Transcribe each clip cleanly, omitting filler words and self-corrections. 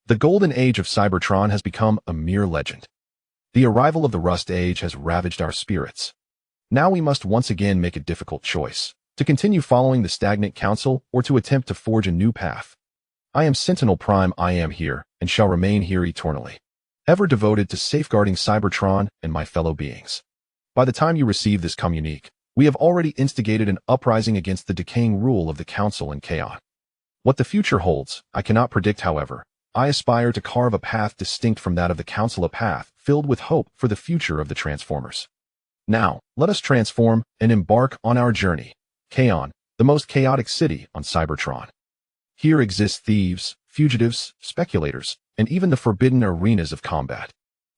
The Golden Age of Cybertron has become a mere legend. The arrival of the Rust Age has ravaged our spirits. Now we must once again make a difficult choice, to continue following the stagnant council or to attempt to forge a new path. I am Sentinel Prime. I am here, and shall remain here eternally, ever devoted to safeguarding Cybertron and my fellow beings. By the time you receive this communique, we have already instigated an uprising against the decaying rule of the council in Kaon. What the future holds, I cannot predict. However, I aspire to carve a path distinct from that of the council, a path filled with hope for the future of the Transformers. Now, let us transform and embark on our journey. Kaon, the most chaotic city on Cybertron. Here exist thieves, fugitives, speculators, and even the forbidden arenas of combat.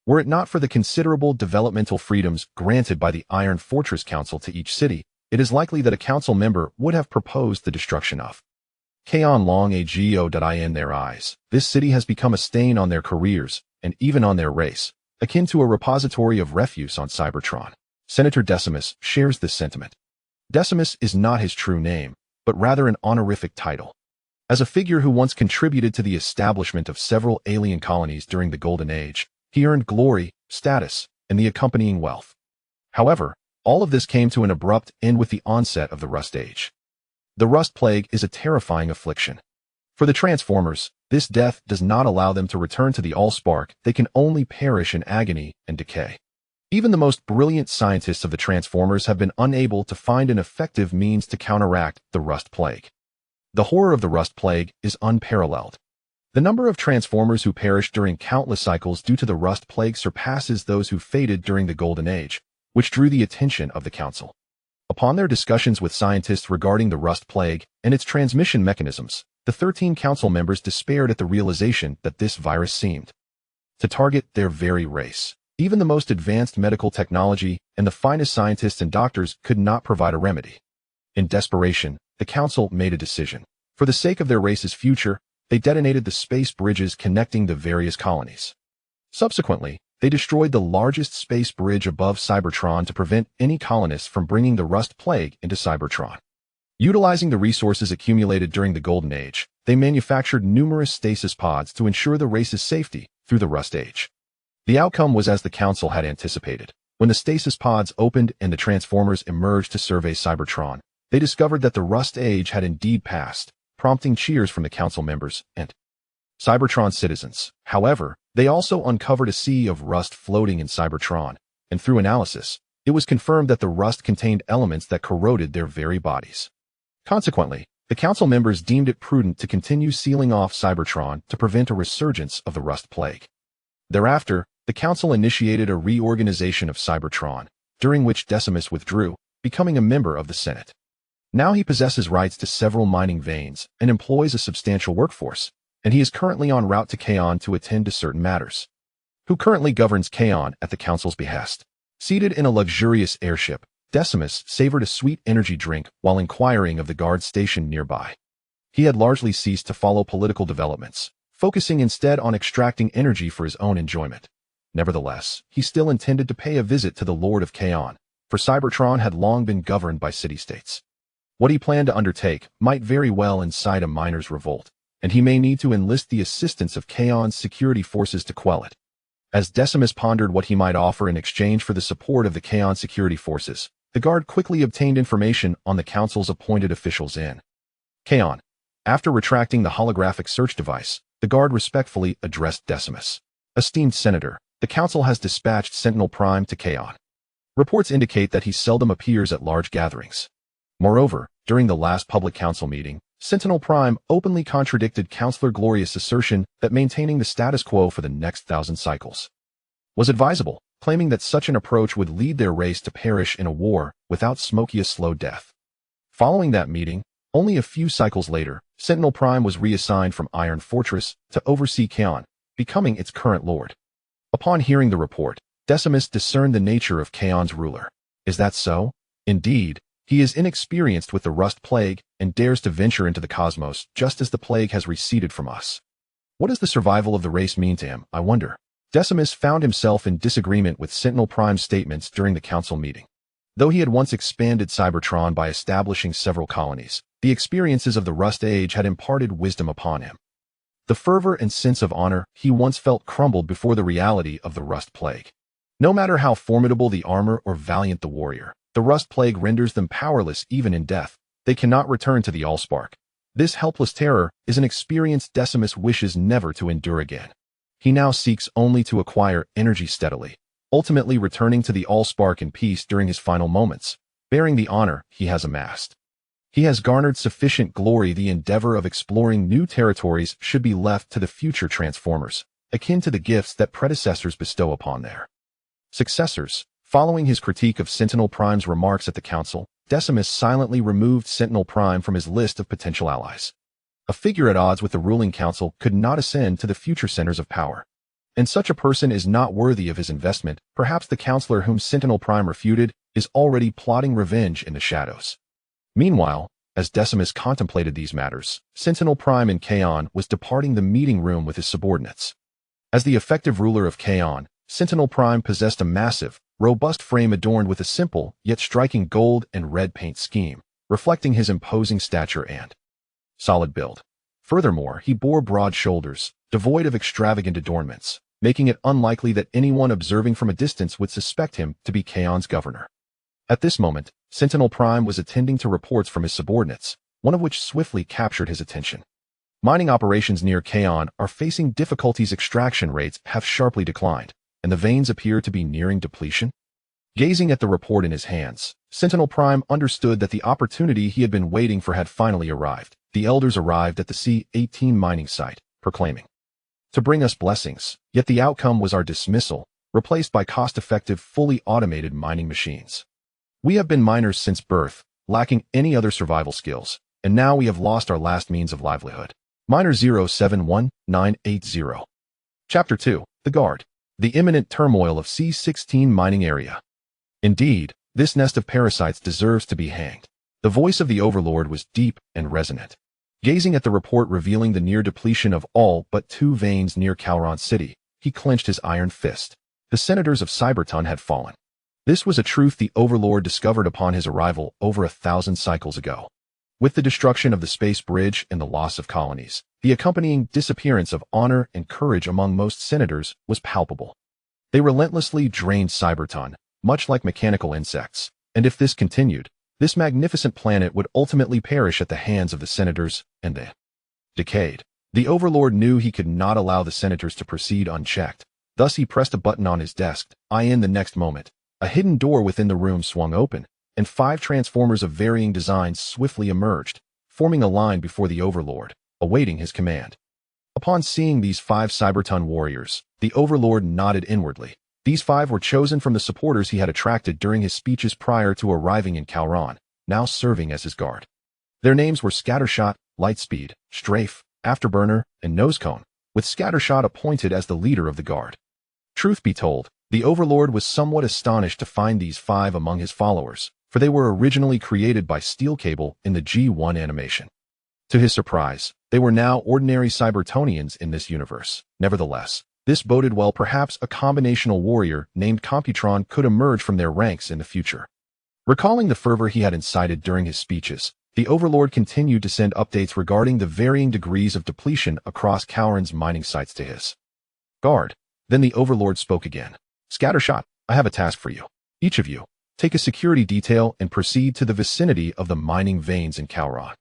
Were it not for the considerable developmental freedoms granted by the Iron Fortress Council to each city, it is likely that a council member would have proposed the destruction of Kaon long ago. In their eyes, this city has become a stain on their careers, and even on their race, akin to a repository of refuse on Cybertron. Senator Decimus shares this sentiment. Decimus is not his true name, but rather an honorific title. As a figure who once contributed to the establishment of several alien colonies during the Golden Age, he earned glory, status, and the accompanying wealth. However, all of this came to an abrupt end with the onset of the Rust Age. The Rust Plague is a terrifying affliction. For the Transformers, this death does not allow them to return to the Allspark. They can only perish in agony and decay. Even the most brilliant scientists of the Transformers have been unable to find an effective means to counteract the Rust Plague. The horror of the Rust Plague is unparalleled. The number of Transformers who perished during countless cycles due to the Rust Plague surpasses those who faded during the Golden Age, which drew the attention of the Council. Upon their discussions with scientists regarding the Rust Plague and its transmission mechanisms, the 13 Council members despaired at the realization that this virus seemed to target their very race. Even the most advanced medical technology and the finest scientists and doctors could not provide a remedy. In desperation, the Council made a decision. For the sake of their race's future, they detonated the space bridges connecting the various colonies. Subsequently, they destroyed the largest space bridge above Cybertron to prevent any colonists from bringing the Rust Plague into Cybertron. Utilizing the resources accumulated during the Golden Age, they manufactured numerous stasis pods to ensure the race's safety through the Rust Age. The outcome was as the Council had anticipated. When the stasis pods opened and the Transformers emerged to survey Cybertron, they discovered that the Rust Age had indeed passed, prompting cheers from the Council members and Cybertron citizens. However, they also uncovered a sea of rust floating in Cybertron, and through analysis, it was confirmed that the rust contained elements that corroded their very bodies. Consequently, the Council members deemed it prudent to continue sealing off Cybertron to prevent a resurgence of the Rust Plague. Thereafter, the Council initiated a reorganization of Cybertron, during which Decimus withdrew, becoming a member of the Senate. Now he possesses rights to several mining veins and employs a substantial workforce, and he is currently en route to Kaon to attend to certain matters. Who currently governs Kaon at the Council's behest? Seated in a luxurious airship, Decimus savored a sweet energy drink while inquiring of the guard stationed nearby. He had largely ceased to follow political developments, focusing instead on extracting energy for his own enjoyment. Nevertheless, he still intended to pay a visit to the Lord of Kaon, for Cybertron had long been governed by city-states. What he planned to undertake might very well incite a miners' revolt, and he may need to enlist the assistance of Kaon's security forces to quell it. As Decimus pondered what he might offer in exchange for the support of the Kaon security forces, the guard quickly obtained information on the Council's appointed officials in Kaon. After retracting the holographic search device, the guard respectfully addressed Decimus. Esteemed Senator, the Council has dispatched Sentinel Prime to Kaon. Reports indicate that he seldom appears at large gatherings. Moreover, during the last public council meeting, Sentinel Prime openly contradicted Councillor Glorious' assertion that maintaining the status quo for the next 1,000 cycles was advisable, claiming that such an approach would lead their race to perish in a war without a slow death. Following that meeting, only a few cycles later, Sentinel Prime was reassigned from Iron Fortress to oversee Kaon, becoming its current lord. Upon hearing the report, Decimus discerned the nature of Kaon's ruler. Is that so? Indeed, he is inexperienced with the Rust Plague and dares to venture into the cosmos just as the plague has receded from us. What does the survival of the race mean to him, I wonder? Decimus found himself in disagreement with Sentinel Prime's statements during the council meeting. Though he had once expanded Cybertron by establishing several colonies, the experiences of the Rust Age had imparted wisdom upon him. The fervor and sense of honor he once felt crumbled before the reality of the Rust Plague. No matter how formidable the armor or valiant the warrior, the Rust Plague renders them powerless even in death. They cannot return to the Allspark. This helpless terror is an experience Decimus wishes never to endure again. He now seeks only to acquire energy steadily, ultimately returning to the Allspark in peace during his final moments, bearing the honor he has amassed. He has garnered sufficient glory. The endeavor of exploring new territories should be left to the future Transformers, akin to the gifts that predecessors bestow upon their successors. Following his critique of Sentinel Prime's remarks at the Council, Decimus silently removed Sentinel Prime from his list of potential allies. A figure at odds with the ruling council could not ascend to the future centers of power. And such a person is not worthy of his investment. Perhaps the counselor whom Sentinel Prime refuted is already plotting revenge in the shadows. Meanwhile, as Decimus contemplated these matters, Sentinel Prime in Kaon was departing the meeting room with his subordinates. As the effective ruler of Kaon, Sentinel Prime possessed a massive, robust frame adorned with a simple, yet striking gold and red paint scheme, reflecting his imposing stature and solid build. Furthermore, he bore broad shoulders, devoid of extravagant adornments, making it unlikely that anyone observing from a distance would suspect him to be Kaon's governor. At this moment, Sentinel Prime was attending to reports from his subordinates, one of which swiftly captured his attention. Mining operations near Kaon are facing difficulties. Extraction rates have sharply declined, and the veins appear to be nearing depletion. Gazing at the report in his hands, Sentinel Prime understood that the opportunity he had been waiting for had finally arrived. The elders arrived at the C-18 mining site, proclaiming, "To bring us blessings," yet the outcome was our dismissal, replaced by cost-effective, fully automated mining machines. "We have been miners since birth, lacking any other survival skills, and now we have lost our last means of livelihood." Miner 071980. Chapter 2, The Guard. The imminent turmoil of C-16 mining area. Indeed, this nest of parasites deserves to be hanged. The voice of the Overlord was deep and resonant. Gazing at the report revealing the near depletion of all but 2 veins near Calron City, he clenched his iron fist. The senators of Cybertron had fallen. This was a truth the Overlord discovered upon his arrival over 1,000 cycles ago. With the destruction of the space bridge and the loss of colonies, the accompanying disappearance of honor and courage among most senators was palpable. They relentlessly drained Cybertron, much like mechanical insects, and if this continued, this magnificent planet would ultimately perish at the hands of the senators and the decayed. The Overlord knew he could not allow the senators to proceed unchecked. Thus he pressed a button on his desk. In the next moment, a hidden door within the room swung open, and 5 transformers of varying designs swiftly emerged, forming a line before the Overlord, awaiting his command. Upon seeing these 5 Cybertron warriors, the Overlord nodded inwardly. These 5 were chosen from the supporters he had attracted during his speeches prior to arriving in Calron, now serving as his guard. Their names were Scattershot, Lightspeed, Strafe, Afterburner, and Nosecone, with Scattershot appointed as the leader of the guard. Truth be told, the Overlord was somewhat astonished to find these 5 among his followers, for they were originally created by Steel Cable in the G1 animation. To his surprise, they were now ordinary Cybertonians in this universe. Nevertheless, this boded well. Perhaps a combinational warrior named Computron could emerge from their ranks in the future. Recalling the fervor he had incited during his speeches, the Overlord continued to send updates regarding the varying degrees of depletion across Calron's mining sites to his guard. Then the Overlord spoke again. "Scattershot, I have a task for you. Each of you, take a security detail and proceed to the vicinity of the mining veins in Calron.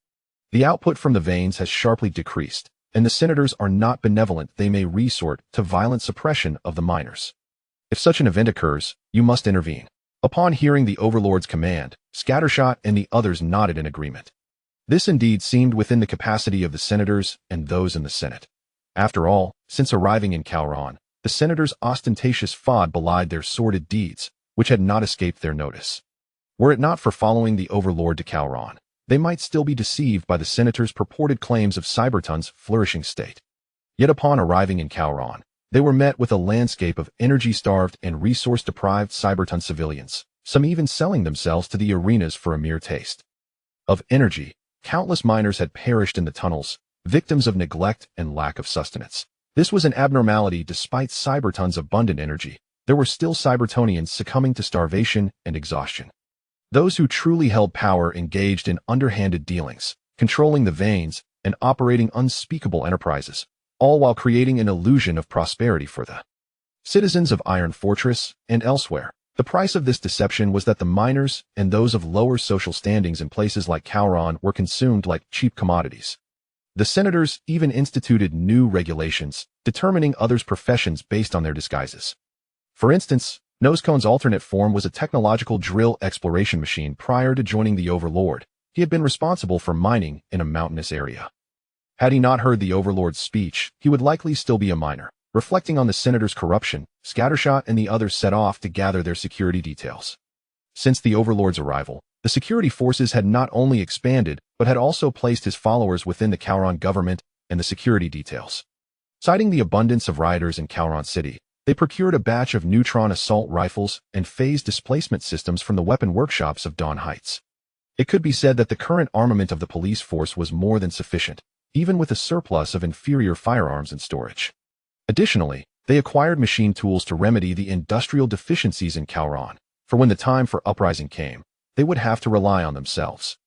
The output from the veins has sharply decreased, and the senators are not benevolent. They may resort to violent suppression of the miners. If such an event occurs, you must intervene." Upon hearing the Overlord's command, Scattershot and the others nodded in agreement. This indeed seemed within the capacity of the senators and those in the Senate. After all, since arriving in Calron, the senators' ostentatious fraud belied their sordid deeds, which had not escaped their notice. Were it not for following the Overlord to Calron, they might still be deceived by the senators' purported claims of Cybertron's flourishing state. Yet upon arriving in Calron, they were met with a landscape of energy-starved and resource-deprived Cybertron civilians, some even selling themselves to the arenas for a mere taste of energy. Countless miners had perished in the tunnels, victims of neglect and lack of sustenance. This was an abnormality. Despite Cybertron's abundant energy, there were still Cybertonians succumbing to starvation and exhaustion. Those who truly held power engaged in underhanded dealings, controlling the veins and operating unspeakable enterprises. all while creating an illusion of prosperity for the citizens of Iron Fortress and elsewhere. The price of this deception was that the miners and those of lower social standings in places like Kaon were consumed like cheap commodities. The senators even instituted new regulations, determining others' professions based on their disguises. For instance, Nosecone's alternate form was a technological drill exploration machine prior to joining the Overlord. He had been responsible for mining in a mountainous area. Had he not heard the Overlord's speech, he would likely still be a miner. Reflecting on the senator's corruption, Scattershot and the others set off to gather their security details. Since the Overlord's arrival, the security forces had not only expanded, but had also placed his followers within the Kaon government and the security details. Citing the abundance of rioters in Kaon City, they procured a batch of neutron assault rifles and phase displacement systems from the weapon workshops of Dawn Heights. It could be said that the current armament of the police force was more than sufficient, even with a surplus of inferior firearms in storage. Additionally, they acquired machine tools to remedy the industrial deficiencies in Kaon, for when the time for Uprising came, they would have to rely on themselves.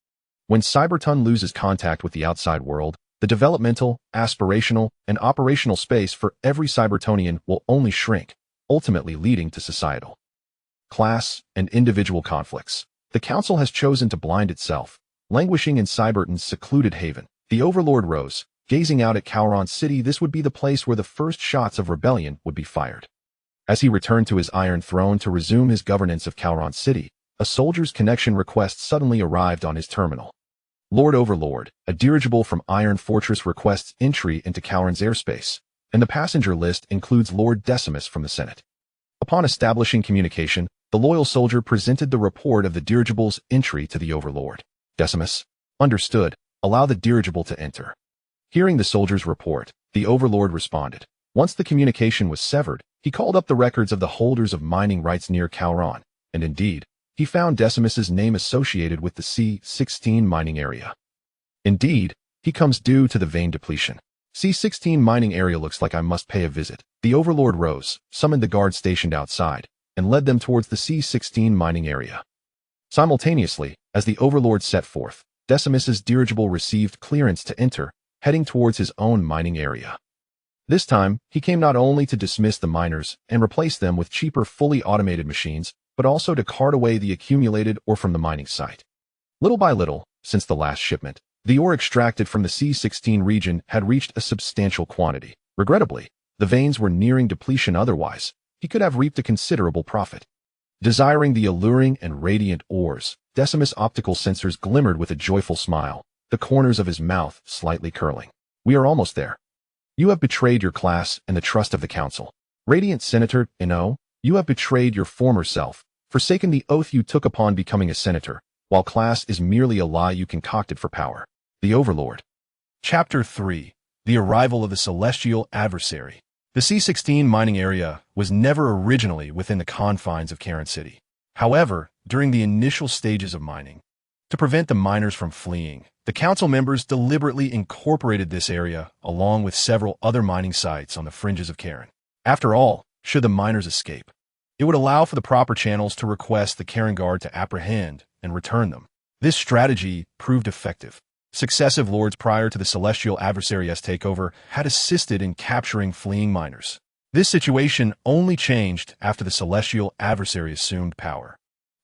When Cybertron loses contact with the outside world, the developmental, aspirational, and operational space for every Cybertronian will only shrink, ultimately leading to societal, class, and individual conflicts. The Council has chosen to blind itself, languishing in Cybertron's secluded haven. The Overlord rose, gazing out at Kaon City. This would be the place where the first shots of rebellion would be fired. As he returned to his Iron Throne to resume his governance of Kaon City, a soldier's connection request suddenly arrived on his terminal. Lord Overlord, a dirigible from Iron Fortress requests entry into Kaon's airspace, and the passenger list includes Lord Decimus from the Senate. Upon establishing communication, the loyal soldier presented the report of the dirigible's entry to the Overlord. Decimus, understood, allow the dirigible to enter. Hearing the soldier's report, the Overlord responded. Once the communication was severed, he called up the records of the holders of mining rights near Kaon, and indeed, he found Decimus's name associated with the C-16 mining area. Indeed, he comes due to the vein depletion. C-16 mining area looks like I must pay a visit. The Overlord rose, summoned the guards stationed outside, and led them towards the C-16 mining area. Simultaneously, as the Overlord set forth, Decimus's dirigible received clearance to enter, heading towards his own mining area. This time, he came not only to dismiss the miners and replace them with cheaper fully automated machines, but also to cart away the accumulated ore from the mining site. Little by little, since the last shipment, the ore extracted from the C-16 region had reached a substantial quantity. Regrettably, the veins were nearing depletion. Otherwise, he could have reaped a considerable profit. Desiring the alluring and radiant ores, Decimus' optical sensors glimmered with a joyful smile, the corners of his mouth slightly curling. We are almost there. You have betrayed your class and the trust of the Council. Radiant Senator, you have betrayed your former self, forsaken the oath you took upon becoming a senator, while class is merely a lie you concocted for power. The Overlord. Chapter 3. The Arrival of the Celestial Adversary. The C-16 mining area was never originally within the confines of Kaon City. However, during the initial stages of mining, to prevent the miners from fleeing, the Council members deliberately incorporated this area along with several other mining sites on the fringes of Kaon. After all, should the miners escape, it would allow for the proper channels to request the Kaon Guard to apprehend and return them. This strategy proved effective. Successive lords prior to the Celestial Adversary's takeover had assisted in capturing fleeing miners. This situation only changed after the Celestial Adversary assumed power.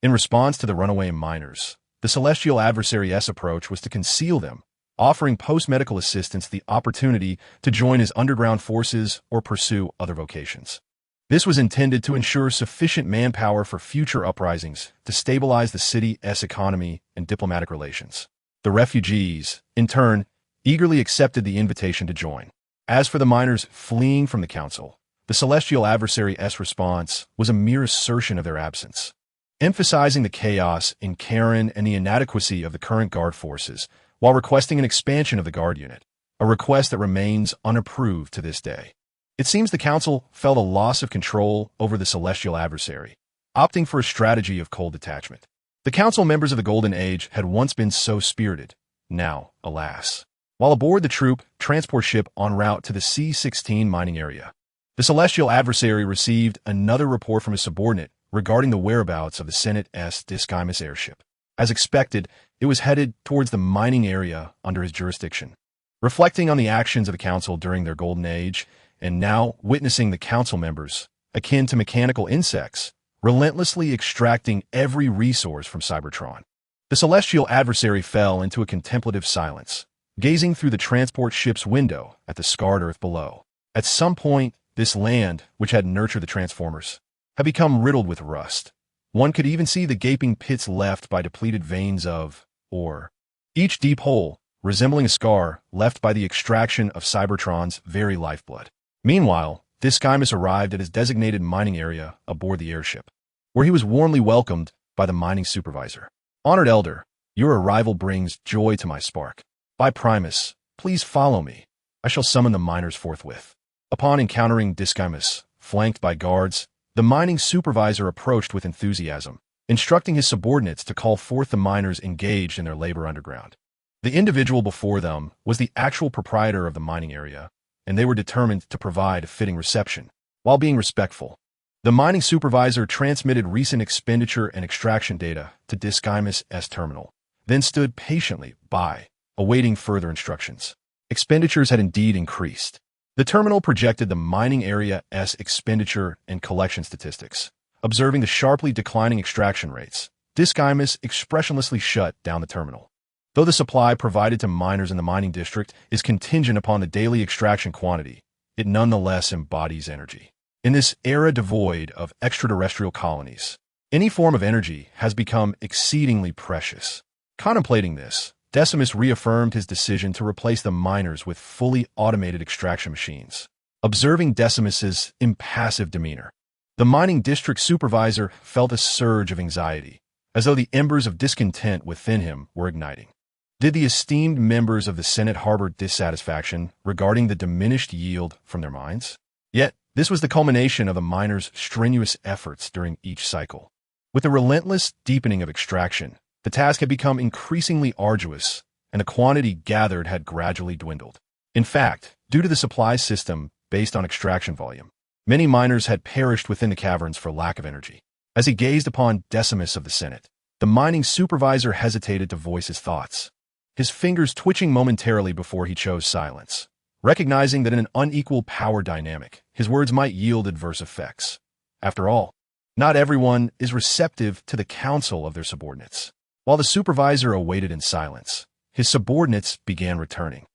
In response to the runaway miners, the Celestial Adversary's approach was to conceal them, offering post-medical assistants the opportunity to join his underground forces or pursue other vocations. This was intended to ensure sufficient manpower for future uprisings to stabilize the city's economy and diplomatic relations. The refugees, in turn, eagerly accepted the invitation to join. As for the miners fleeing from the Council, the Celestial Adversary's response was a mere assertion of their absence, emphasizing the chaos in Kaon and the inadequacy of the current Guard forces, while requesting an expansion of the Guard unit, a request that remains unapproved to this day. It seems the Council felt a loss of control over the Celestial Adversary, opting for a strategy of cold detachment. The Council members of the Golden Age had once been so spirited. Now, alas. While aboard the troop transport ship en route to the C-16 mining area, the Celestial Adversary received another report from his subordinate regarding the whereabouts of the Senate's Discimus airship. As expected, it was headed towards the mining area under his jurisdiction. reflecting on the actions of the Council during their Golden Age, and now witnessing the Council members, akin to mechanical insects, relentlessly extracting every resource from Cybertron. The celestial adversary fell into a contemplative silence, gazing through the transport ship's window at the scarred Earth below. At some point, this land, which had nurtured the Transformers, had become riddled with rust. One could even see the gaping pits left by depleted veins of ore. Each deep hole, resembling a scar left by the extraction of Cybertron's very lifeblood. Meanwhile, Diskymus arrived at his designated mining area aboard the airship, where he was warmly welcomed by the mining supervisor. "Honored Elder, your arrival brings joy to my spark. By Primus, please follow me. I shall summon the miners forthwith." Upon encountering Diskymus, flanked by guards, the mining supervisor approached with enthusiasm, instructing his subordinates to call forth the miners engaged in their labor underground. The individual before them was the actual proprietor of the mining area, and they were determined to provide a fitting reception, while being respectful. The mining supervisor transmitted recent expenditure and extraction data to Diskymus' terminal, then stood patiently by, awaiting further instructions. Expenditures had indeed increased. The terminal projected the mining area's expenditure and collection statistics. Observing the sharply declining extraction rates, Diskymus expressionlessly shut down the terminal. Though the supply provided to miners in the mining district is contingent upon the daily extraction quantity, it nonetheless embodies energy. In this era devoid of extraterrestrial colonies, any form of energy has become exceedingly precious. Contemplating this, Decimus reaffirmed his decision to replace the miners with fully automated extraction machines. Observing Decimus's impassive demeanor, the mining district supervisor felt a surge of anxiety, as though the embers of discontent within him were igniting. Did the esteemed members of the Senate harbor dissatisfaction regarding the diminished yield from their mines? Yet, this was the culmination of the miners' strenuous efforts during each cycle. With the relentless deepening of extraction, the task had become increasingly arduous, and the quantity gathered had gradually dwindled. In fact, due to the supply system based on extraction volume, many miners had perished within the caverns for lack of energy. As he gazed upon Decimus of the Senate, the mining supervisor hesitated to voice his thoughts, his fingers twitching momentarily before he chose silence. Recognizing that in an unequal power dynamic, his words might yield adverse effects. After all, not everyone is receptive to the counsel of their subordinates. While the supervisor awaited in silence, his subordinates began returning,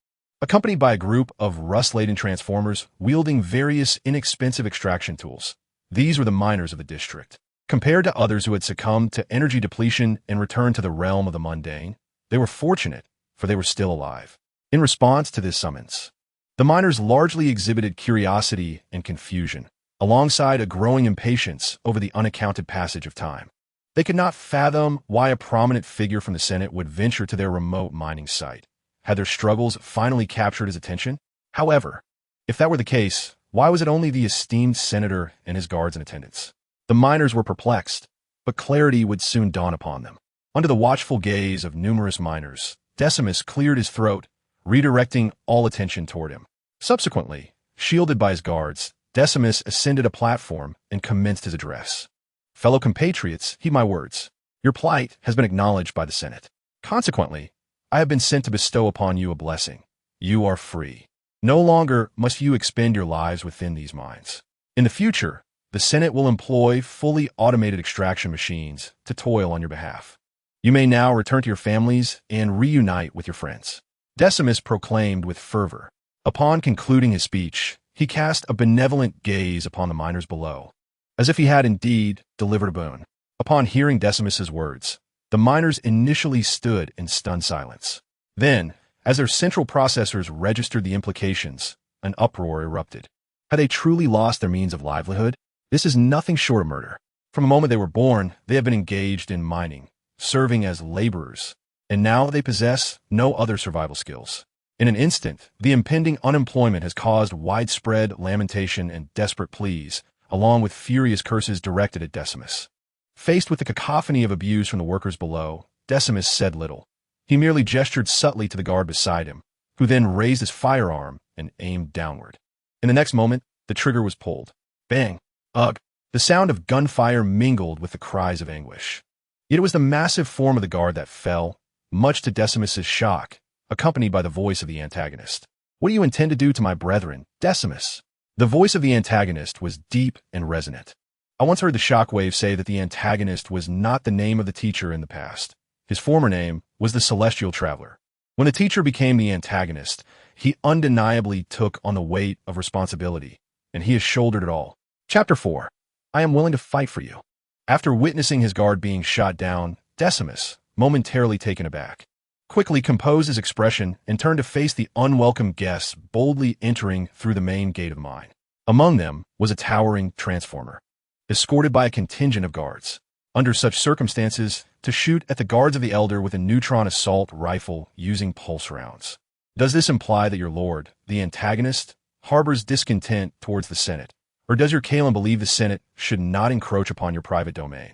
accompanied by a group of rust-laden transformers wielding various inexpensive extraction tools. These were the miners of the district. Compared to others who had succumbed to energy depletion and returned to the realm of the mundane, they were fortunate, for they were still alive. In response to this summons, the miners largely exhibited curiosity and confusion, alongside a growing impatience over the unaccounted passage of time. They could not fathom why a prominent figure from the Senate would venture to their remote mining site. Had their struggles finally captured his attention? However, if that were the case, why was it only the esteemed senator and his guards in attendance? The miners were perplexed, but clarity would soon dawn upon them. Under the watchful gaze of numerous miners, Decimus cleared his throat, redirecting all attention toward him. Subsequently, shielded by his guards, Decimus ascended a platform and commenced his address. "Fellow compatriots, heed my words. Your plight has been acknowledged by the Senate. Consequently, I have been sent to bestow upon you a blessing. You are free. No longer must you expend your lives within these mines. In the future, the Senate will employ fully automated extraction machines to toil on your behalf. You may now return to your families and reunite with your friends." Decimus proclaimed with fervor. Upon concluding his speech, he cast a benevolent gaze upon the miners below, as if he had indeed delivered a boon. Upon hearing Decimus's words, the miners initially stood in stunned silence. Then, as their central processors registered the implications, an uproar erupted. Had they truly lost their means of livelihood? This is nothing short of murder. From the moment they were born, they have been engaged in mining, serving as laborers, and now they possess no other survival skills. In an instant, the impending unemployment has caused widespread lamentation and desperate pleas, along with furious curses directed at Decimus. Faced with the cacophony of abuse from the workers below, Decimus said little. He merely gestured subtly to the guard beside him, who then raised his firearm and aimed downward. In the next moment, the trigger was pulled. Bang! Ugh! The sound of gunfire mingled with the cries of anguish. Yet it was the massive form of the guard that fell, much to Decimus's shock, accompanied by the voice of the antagonist. "What do you intend to do to my brethren, Decimus?" The voice of the antagonist was deep and resonant. I once heard the shockwave say that the antagonist was not the name of the teacher in the past. His former name was the Celestial Traveler. When the teacher became the antagonist, he undeniably took on the weight of responsibility, and he has shouldered it all. Chapter 4. I am willing to fight for you. After witnessing his guard being shot down, Decimus, momentarily taken aback, quickly composed his expression and turned to face the unwelcome guests boldly entering through the main gate of the mine. Among them was a towering transformer, escorted by a contingent of guards. Under such circumstances, to shoot at the guards of the Elder with a neutron assault rifle using pulse rounds. Does this imply that your lord, the antagonist, harbors discontent towards the Senate? Or does your Kaon believe the Senate should not encroach upon your private domain?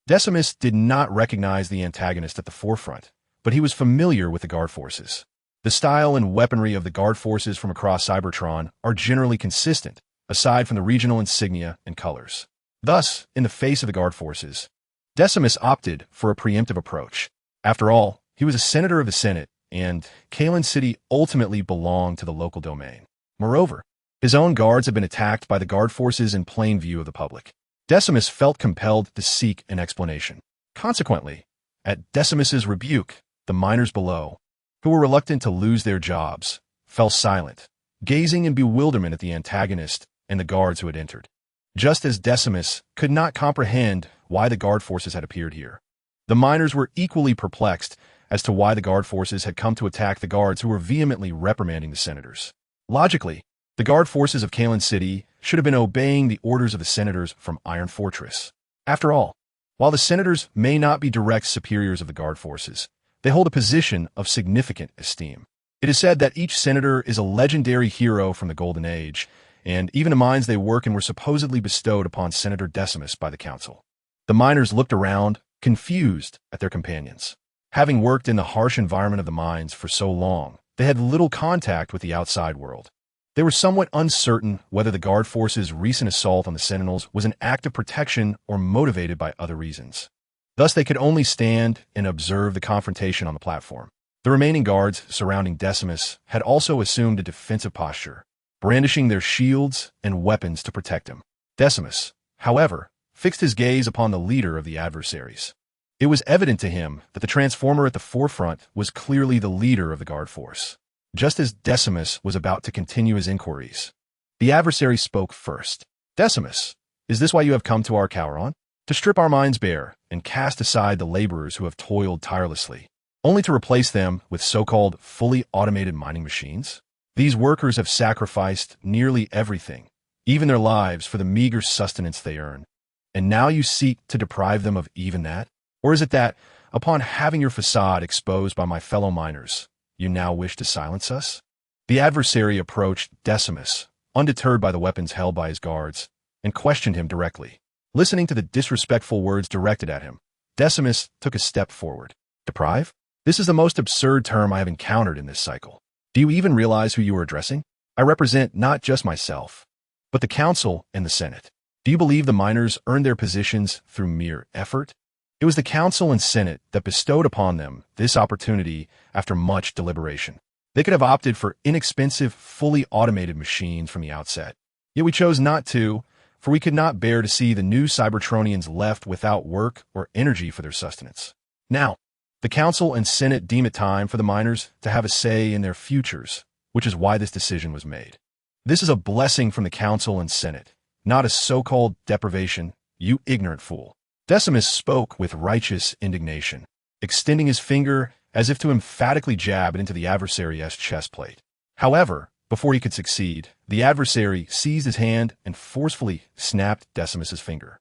Decimus did not recognize the antagonist at the forefront, but he was familiar with the guard forces. The style and weaponry of the guard forces from across Cybertron are generally consistent, aside from the regional insignia and colors. Thus, in the face of the guard forces, Decimus opted for a preemptive approach. After all, he was a senator of the Senate, and Kaon City ultimately belonged to the local domain. Moreover, his own guards had been attacked by the guard forces in plain view of the public. Decimus felt compelled to seek an explanation. Consequently, at Decimus's rebuke, the miners below, who were reluctant to lose their jobs, fell silent, gazing in bewilderment at the antagonist and the guards who had entered. Just as Decimus could not comprehend why the guard forces had appeared here, the miners were equally perplexed as to why the guard forces had come to attack the guards who were vehemently reprimanding the senators. Logically, the guard forces of Kaon City should have been obeying the orders of the senators from Iron Fortress. After all, while the senators may not be direct superiors of the guard forces, they hold a position of significant esteem. It is said that each senator is a legendary hero from the Golden Age, and even the mines they work in were supposedly bestowed upon Senator Decimus by the council. The miners looked around, confused at their companions. Having worked in the harsh environment of the mines for so long, they had little contact with the outside world. They were somewhat uncertain whether the guard force's recent assault on the Sentinels was an act of protection or motivated by other reasons. Thus, they could only stand and observe the confrontation on the platform. The remaining guards surrounding Decimus had also assumed a defensive posture, brandishing their shields and weapons to protect him. Decimus, however, fixed his gaze upon the leader of the adversaries. It was evident to him that the transformer at the forefront was clearly the leader of the guard force. Just as Decimus was about to continue his inquiries, the adversary spoke first. "Decimus, is this why you have come to our Kaon? To strip our mines bare and cast aside the laborers who have toiled tirelessly, only to replace them with so-called fully automated mining machines? These workers have sacrificed nearly everything, even their lives, for the meager sustenance they earn. And now you seek to deprive them of even that? Or is it that, upon having your facade exposed by my fellow miners, you now wish to silence us?" The adversary approached Decimus, undeterred by the weapons held by his guards, and questioned him directly. Listening to the disrespectful words directed at him, Decimus took a step forward. "Deprive? This is the most absurd term I have encountered in this cycle. Do you even realize who you are addressing? I represent not just myself, but the Council and the Senate. Do you believe the miners earned their positions through mere effort? It was the Council and Senate that bestowed upon them this opportunity after much deliberation. They could have opted for inexpensive, fully automated machines from the outset. Yet we chose not to, for we could not bear to see the new Cybertronians left without work or energy for their sustenance. Now, the Council and Senate deem it time for the miners to have a say in their futures, which is why this decision was made. This is a blessing from the Council and Senate, not a so-called deprivation, you ignorant fool." Decimus spoke with righteous indignation, extending his finger as if to emphatically jab it into the adversary's chestplate. However, before he could succeed, the adversary seized his hand and forcefully snapped Decimus's finger.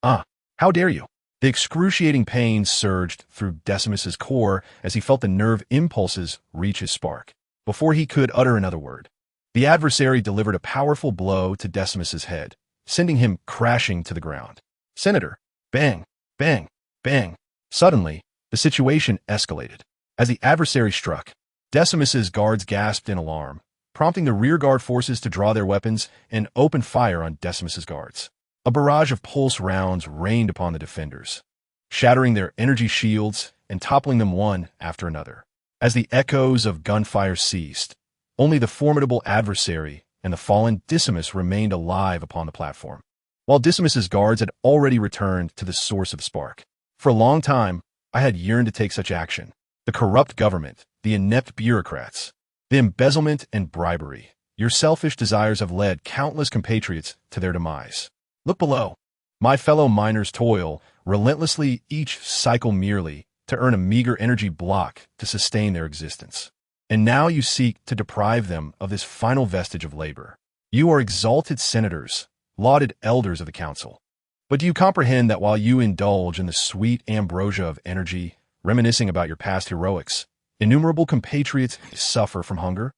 "Ah, how dare you!" The excruciating pain surged through Decimus's core as he felt the nerve impulses reach his spark. Before he could utter another word, the adversary delivered a powerful blow to Decimus's head, sending him crashing to the ground. "Senator!" Bang, bang, bang. Suddenly, the situation escalated. As the adversary struck, Decimus's guards gasped in alarm, prompting the rear guard forces to draw their weapons and open fire on Decimus's guards. A barrage of pulse rounds rained upon the defenders, shattering their energy shields and toppling them one after another. As the echoes of gunfire ceased, only the formidable adversary and the fallen Decimus remained alive upon the platform, while Decimus's guards had already returned to the source of the spark. For a long time, I had yearned to take such action. The corrupt government, the inept bureaucrats, the embezzlement and bribery. Your selfish desires have led countless compatriots to their demise. Look below. My fellow miners toil relentlessly each cycle merely to earn a meager energy block to sustain their existence. And now you seek to deprive them of this final vestige of labor. You are exalted senators, lauded elders of the council. But do you comprehend that while you indulge in the sweet ambrosia of energy, reminiscing about your past heroics, innumerable compatriots suffer from hunger?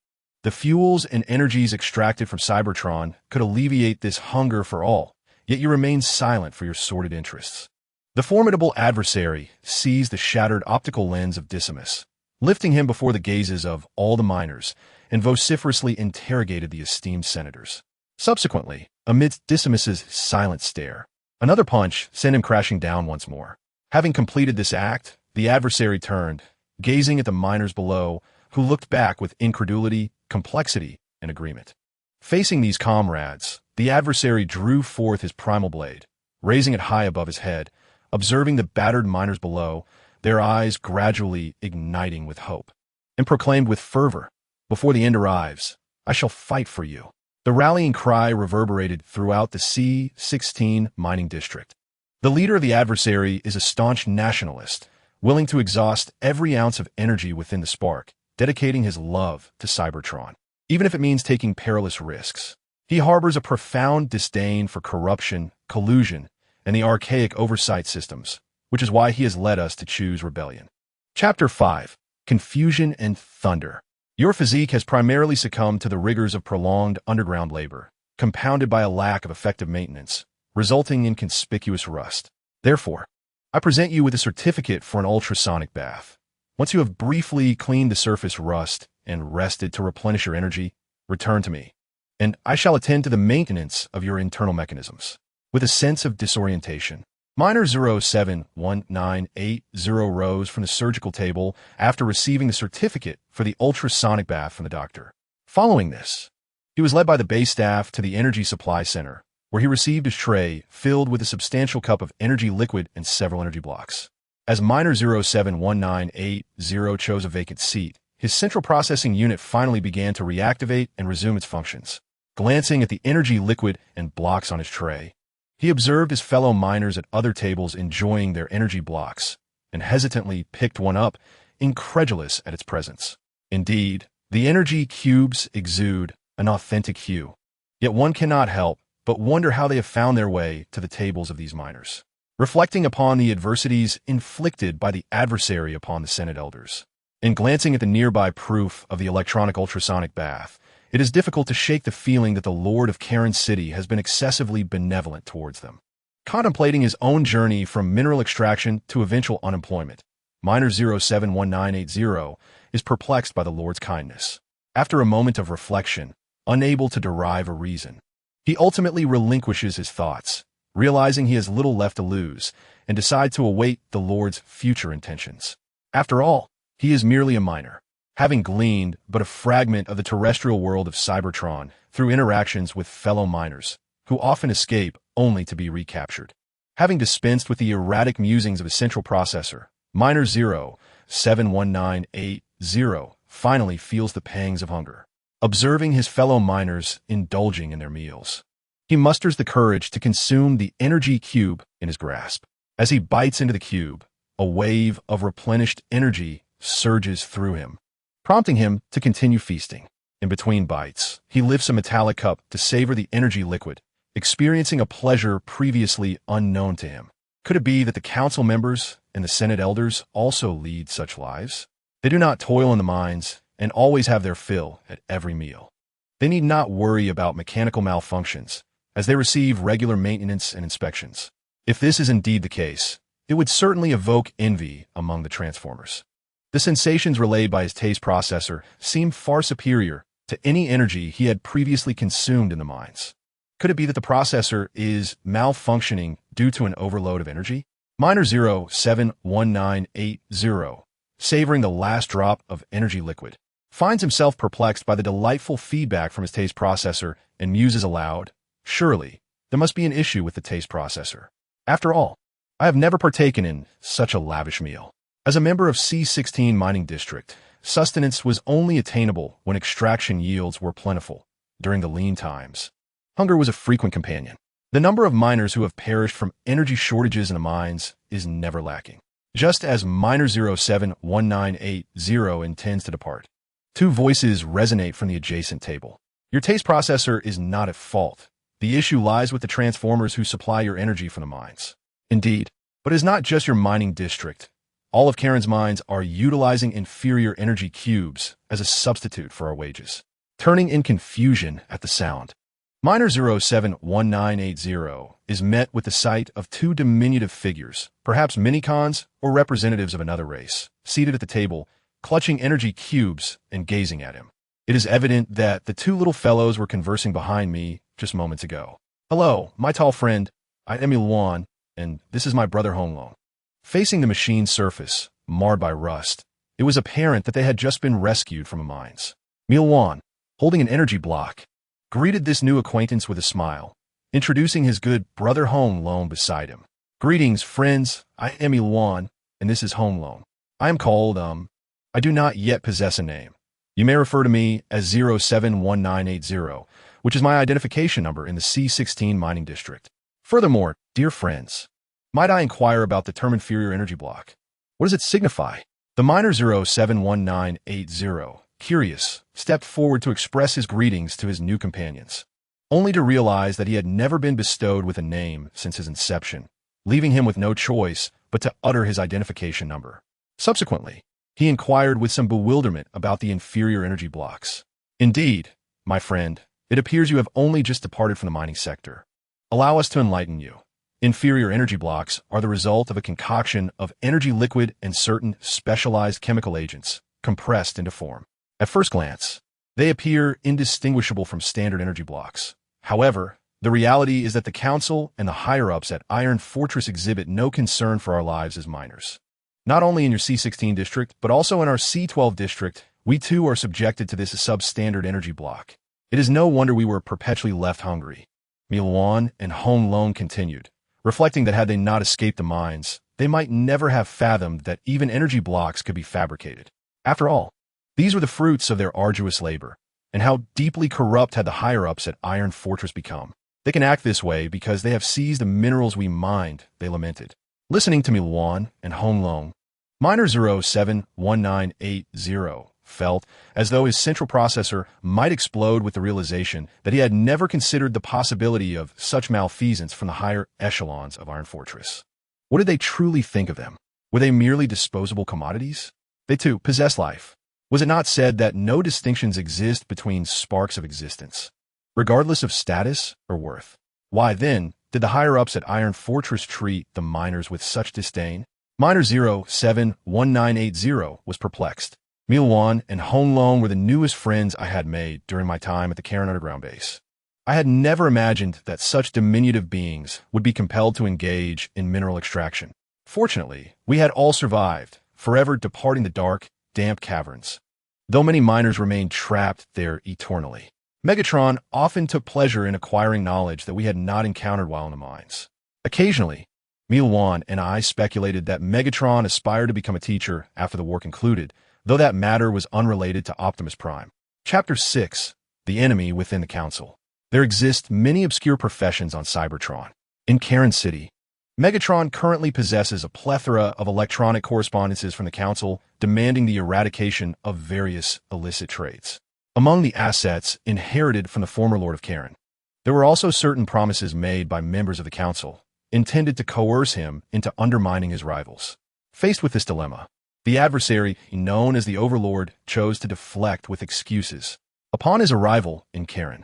The fuels and energies extracted from Cybertron could alleviate this hunger for all, yet you remain silent for your sordid interests. The formidable adversary seized the shattered optical lens of Decimus, lifting him before the gazes of all the miners, and vociferously interrogated the esteemed senators. Subsequently, amidst Decimus's silent stare, another punch sent him crashing down once more. Having completed this act, the adversary turned, gazing at the miners below, who looked back with incredulity, complexity, and agreement. Facing these comrades, the adversary drew forth his primal blade, raising it high above his head, observing the battered miners below, their eyes gradually igniting with hope, and proclaimed with fervor, "Before the end arrives, I shall fight for you." The rallying cry reverberated throughout the C-16 mining district. The leader of the adversary is a staunch nationalist, willing to exhaust every ounce of energy within the spark, dedicating his love to Cybertron, even if it means taking perilous risks. He harbors a profound disdain for corruption, collusion, and the archaic oversight systems, which is why he has led us to choose rebellion. Chapter 5. Confusion and Thunder. Your physique has primarily succumbed to the rigors of prolonged underground labor, compounded by a lack of effective maintenance, resulting in conspicuous rust. Therefore, I present you with a certificate for an ultrasonic bath. Once you have briefly cleaned the surface rust and rested to replenish your energy, return to me, and I shall attend to the maintenance of your internal mechanisms. With a sense of disorientation, Miner 071980 rose from the surgical table after receiving the certificate for the ultrasonic bath from the doctor. Following this, he was led by the base staff to the energy supply center, where he received his tray filled with a substantial cup of energy liquid and several energy blocks. As Miner 071980 chose a vacant seat, his central processing unit finally began to reactivate and resume its functions. Glancing at the energy liquid and blocks on his tray, he observed his fellow miners at other tables enjoying their energy blocks, and hesitantly picked one up, incredulous at its presence. Indeed, the energy cubes exude an authentic hue, yet one cannot help but wonder how they have found their way to the tables of these miners. Reflecting upon the adversities inflicted by the adversary upon the Senate elders, and glancing at the nearby proof of the electronic ultrasonic bath, it is difficult to shake the feeling that the Lord of Kaon City has been excessively benevolent towards them. Contemplating his own journey from mineral extraction to eventual unemployment, Miner 071980 is perplexed by the Lord's kindness. After a moment of reflection, unable to derive a reason, he ultimately relinquishes his thoughts, realizing he has little left to lose, and decides to await the Lord's future intentions. After all, he is merely a miner, having gleaned but a fragment of the terrestrial world of Cybertron through interactions with fellow miners, who often escape only to be recaptured. Having dispensed with the erratic musings of his central processor, Miner 071980 finally feels the pangs of hunger, observing his fellow miners indulging in their meals. He musters the courage to consume the energy cube in his grasp. As he bites into the cube, a wave of replenished energy surges through him, prompting him to continue feasting. In between bites, he lifts a metallic cup to savor the energy liquid, experiencing a pleasure previously unknown to him. Could it be that the council members and the Senate elders also lead such lives? They do not toil in the mines and always have their fill at every meal. They need not worry about mechanical malfunctions, as they receive regular maintenance and inspections. If this is indeed the case, it would certainly evoke envy among the transformers. The sensations relayed by his taste processor seem far superior to any energy he had previously consumed in the mines. Could it be that the processor is malfunctioning due to an overload of energy? Miner 071980 savoring the last drop of energy liquid, finds himself perplexed by the delightful feedback from his taste processor and muses aloud, "Surely, there must be an issue with the taste processor. After all, I have never partaken in such a lavish meal." As a member of C16 Mining District, sustenance was only attainable when extraction yields were plentiful during the lean times. Hunger was a frequent companion. The number of miners who have perished from energy shortages in the mines is never lacking. Just as Miner 071980 intends to depart, two voices resonate from the adjacent table. Your taste processor is not at fault. The issue lies with the transformers who supply your energy from the mines. Indeed, but it is not just your mining district. All of Karen's mines are utilizing inferior energy cubes as a substitute for our wages. Turning in confusion at the sound, Miner 071980 is met with the sight of two diminutive figures, perhaps minicons or representatives of another race, seated at the table, clutching energy cubes and gazing at him. It is evident that the two little fellows were conversing behind me just moments ago. "Hello, my tall friend. I am Ilwan, and this is my brother Honglong." Facing the machine's surface, marred by rust, it was apparent that they had just been rescued from the mines. Milwan, holding an energy block, greeted this new acquaintance with a smile, introducing his good brother Honglong beside him. "Greetings, friends. I am Ilwan, and this is Honglong. I am called, I do not yet possess a name. You may refer to me as 071980, which is my identification number in the C16 mining district. Furthermore, dear friends, might I inquire about the term inferior energy block? What does it signify?" The miner 071980, curious, stepped forward to express his greetings to his new companions, only to realize that he had never been bestowed with a name since his inception, leaving him with no choice but to utter his identification number. Subsequently, he inquired with some bewilderment about the inferior energy blocks. "Indeed, my friend, it appears you have only just departed from the mining sector. Allow us to enlighten you. Inferior energy blocks are the result of a concoction of energy liquid and certain specialized chemical agents compressed into form. At first glance, they appear indistinguishable from standard energy blocks. However, the reality is that the Council and the higher-ups at Iron Fortress exhibit no concern for our lives as miners. Not only in your C16 district, but also in our C12 district, we too are subjected to this substandard energy block. It is no wonder we were perpetually left hungry." Milwan and Honglong continued, reflecting that had they not escaped the mines, they might never have fathomed that even energy blocks could be fabricated. After all, these were the fruits of their arduous labor, and how deeply corrupt had the higher-ups at Iron Fortress become. "They can act this way because they have seized the minerals we mined," they lamented. Listening to Milwan and Honglong, Miner 071980 felt as though his central processor might explode with the realization that he had never considered the possibility of such malfeasance from the higher echelons of Iron Fortress. What did they truly think of them? Were they merely disposable commodities? They too possess life. Was it not said that no distinctions exist between sparks of existence, regardless of status or worth? Why then did the higher-ups at Iron Fortress treat the miners with such disdain? Miner 071980 was perplexed. Milwan and Honglong were the newest friends I had made during my time at the Kaon underground base. I had never imagined that such diminutive beings would be compelled to engage in mineral extraction. Fortunately, we had all survived, forever departing the dark, damp caverns, though many miners remained trapped there eternally. Megatron often took pleasure in acquiring knowledge that we had not encountered while in the mines. Occasionally, Milwan and I speculated that Megatron aspired to become a teacher after the war concluded, though that matter was unrelated to Optimus Prime. Chapter 6. The Enemy Within the Council. There exist many obscure professions on Cybertron. In Kaon City, Megatron currently possesses a plethora of electronic correspondences from the Council demanding the eradication of various illicit trades. Among the assets inherited from the former Lord of Kaon, there were also certain promises made by members of the Council, intended to coerce him into undermining his rivals. Faced with this dilemma, the adversary, known as the Overlord, chose to deflect with excuses. Upon his arrival in Kaon,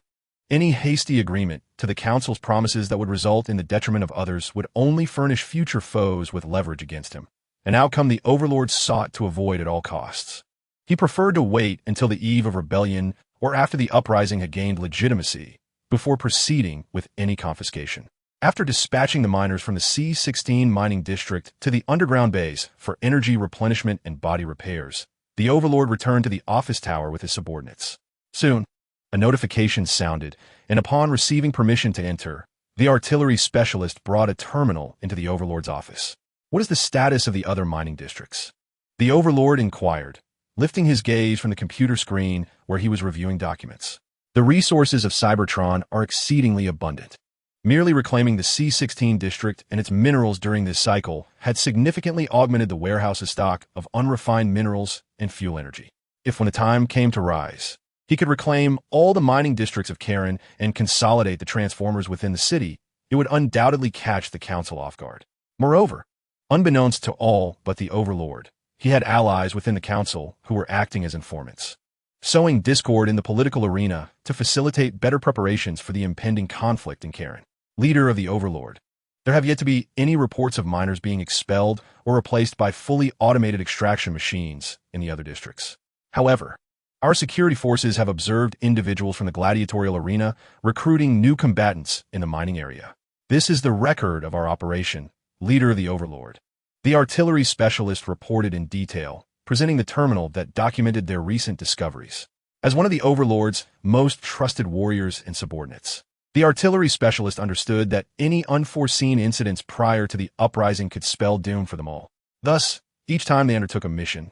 any hasty agreement to the Council's promises that would result in the detriment of others would only furnish future foes with leverage against him, an outcome the Overlord sought to avoid at all costs. He preferred to wait until the eve of rebellion or after the Uprising had gained legitimacy before proceeding with any confiscation. After dispatching the miners from the C-16 mining district to the underground base for energy replenishment and body repairs, the Overlord returned to the office tower with his subordinates. Soon, a notification sounded, and upon receiving permission to enter, the artillery specialist brought a terminal into the Overlord's office. "What is the status of the other mining districts?" the Overlord inquired, lifting his gaze from the computer screen where he was reviewing documents. "The resources of Cybertron are exceedingly abundant. Merely reclaiming the C-16 district and its minerals during this cycle had significantly augmented the warehouse's stock of unrefined minerals and fuel energy. If when the time came to rise, he could reclaim all the mining districts of Kaon and consolidate the transformers within the city, it would undoubtedly catch the Council off guard. Moreover, unbeknownst to all but the Overlord, he had allies within the Council who were acting as informants, sowing discord in the political arena to facilitate better preparations for the impending conflict in Kaon. Leader of the Overlord, there have yet to be any reports of miners being expelled or replaced by fully automated extraction machines in the other districts. However, our security forces have observed individuals from the gladiatorial arena recruiting new combatants in the mining area. This is the record of our operation, Leader of the Overlord. The artillery specialist reported in detail, presenting the terminal that documented their recent discoveries. As one of the Overlord's most trusted warriors and subordinates, the artillery specialist understood that any unforeseen incidents prior to the Uprising could spell doom for them all. Thus, each time they undertook a mission,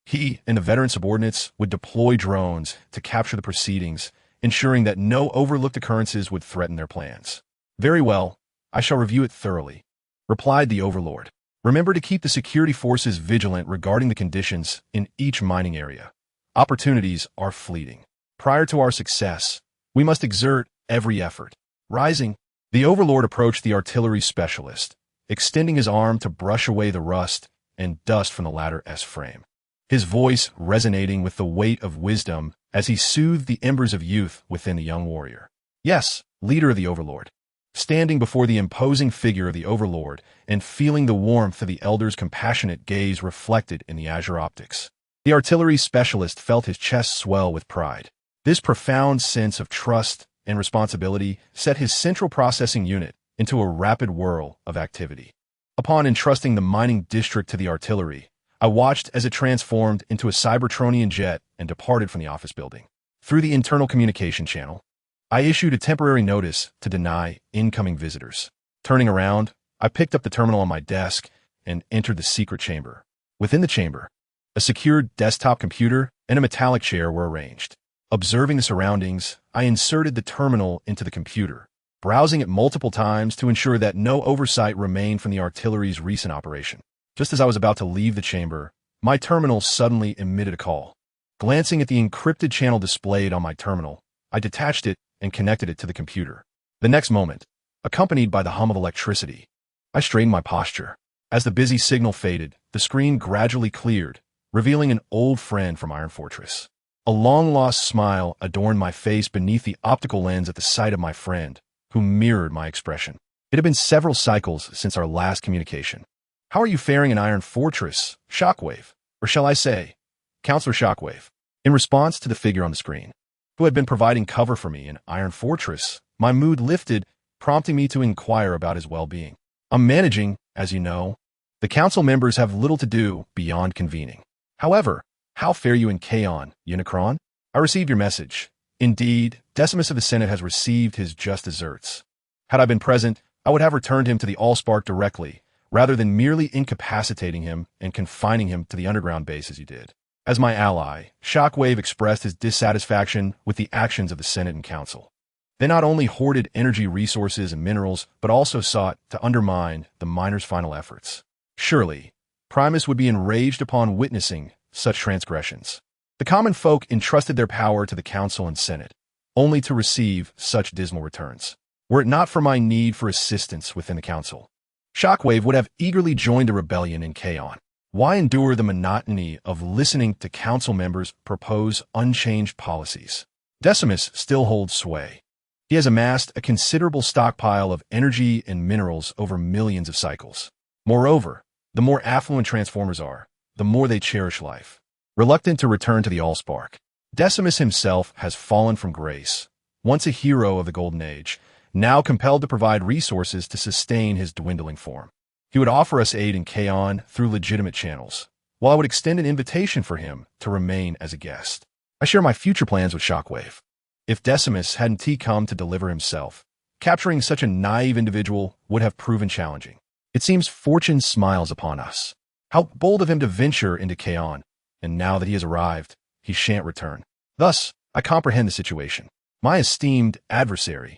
he and the veteran subordinates would deploy drones to capture the proceedings, ensuring that no overlooked occurrences would threaten their plans. "Very well, I shall review it thoroughly," replied the Overlord. "Remember to keep the security forces vigilant regarding the conditions in each mining area. Opportunities are fleeting. Prior to our success, we must exert every effort." Rising, the Overlord approached the artillery specialist, extending his arm to brush away the rust and dust from the latter's frame, his voice resonating with the weight of wisdom as he soothed the embers of youth within the young warrior. "Yes, Leader of the Overlord." Standing before the imposing figure of the Overlord and feeling the warmth of the elder's compassionate gaze reflected in the azure optics, the artillery specialist felt his chest swell with pride. This profound sense of trust and responsibility set his central processing unit into a rapid whirl of activity. Upon entrusting the mining district to the artillery, I watched as it transformed into a Cybertronian jet and departed from the office building. Through the internal communication channel, I issued a temporary notice to deny incoming visitors. Turning around, I picked up the terminal on my desk and entered the secret chamber. Within the chamber, a secured desktop computer and a metallic chair were arranged. Observing the surroundings, I inserted the terminal into the computer, browsing it multiple times to ensure that no oversight remained from the artillery's recent operation. Just as I was about to leave the chamber, my terminal suddenly emitted a call. Glancing at the encrypted channel displayed on my terminal, I detached it and connected it to the computer. The next moment, accompanied by the hum of electricity, I straightened my posture. As the busy signal faded, the screen gradually cleared, revealing an old friend from Iron Fortress. A long-lost smile adorned my face beneath the optical lens at the sight of my friend, who mirrored my expression. It had been several cycles since our last communication. "How are you faring in Iron Fortress, Shockwave? Or shall I say, Counselor Shockwave?" In response to the figure on the screen, who had been providing cover for me in Iron Fortress, my mood lifted, prompting me to inquire about his well-being. "I'm managing, as you know. The council members have little to do beyond convening. However, how fare you in Kaon, Unicron? I received your message. Indeed, Decimus of the Senate has received his just deserts. Had I been present, I would have returned him to the Allspark directly, rather than merely incapacitating him and confining him to the underground base as you did." As my ally, Shockwave expressed his dissatisfaction with the actions of the Senate and Council. They not only hoarded energy resources and minerals, but also sought to undermine the miners' final efforts. Surely, Primus would be enraged upon witnessing such transgressions. The common folk entrusted their power to the Council and Senate, only to receive such dismal returns. Were it not for my need for assistance within the Council, Shockwave would have eagerly joined the rebellion in Kaon. Why endure the monotony of listening to Council members propose unchanged policies? Decimus still holds sway. He has amassed a considerable stockpile of energy and minerals over millions of cycles. Moreover, the more affluent Transformers are, the more they cherish life. Reluctant to return to the Allspark, Decimus himself has fallen from grace, once a hero of the Golden Age, now compelled to provide resources to sustain his dwindling form. He would offer us aid in Kaon through legitimate channels, while I would extend an invitation for him to remain as a guest. I share my future plans with Shockwave. If Decimus hadn't come to deliver himself, capturing such a naive individual would have proven challenging. It seems fortune smiles upon us. How bold of him to venture into Kaon, and now that he has arrived, he shan't return. Thus, I comprehend the situation. My esteemed adversary,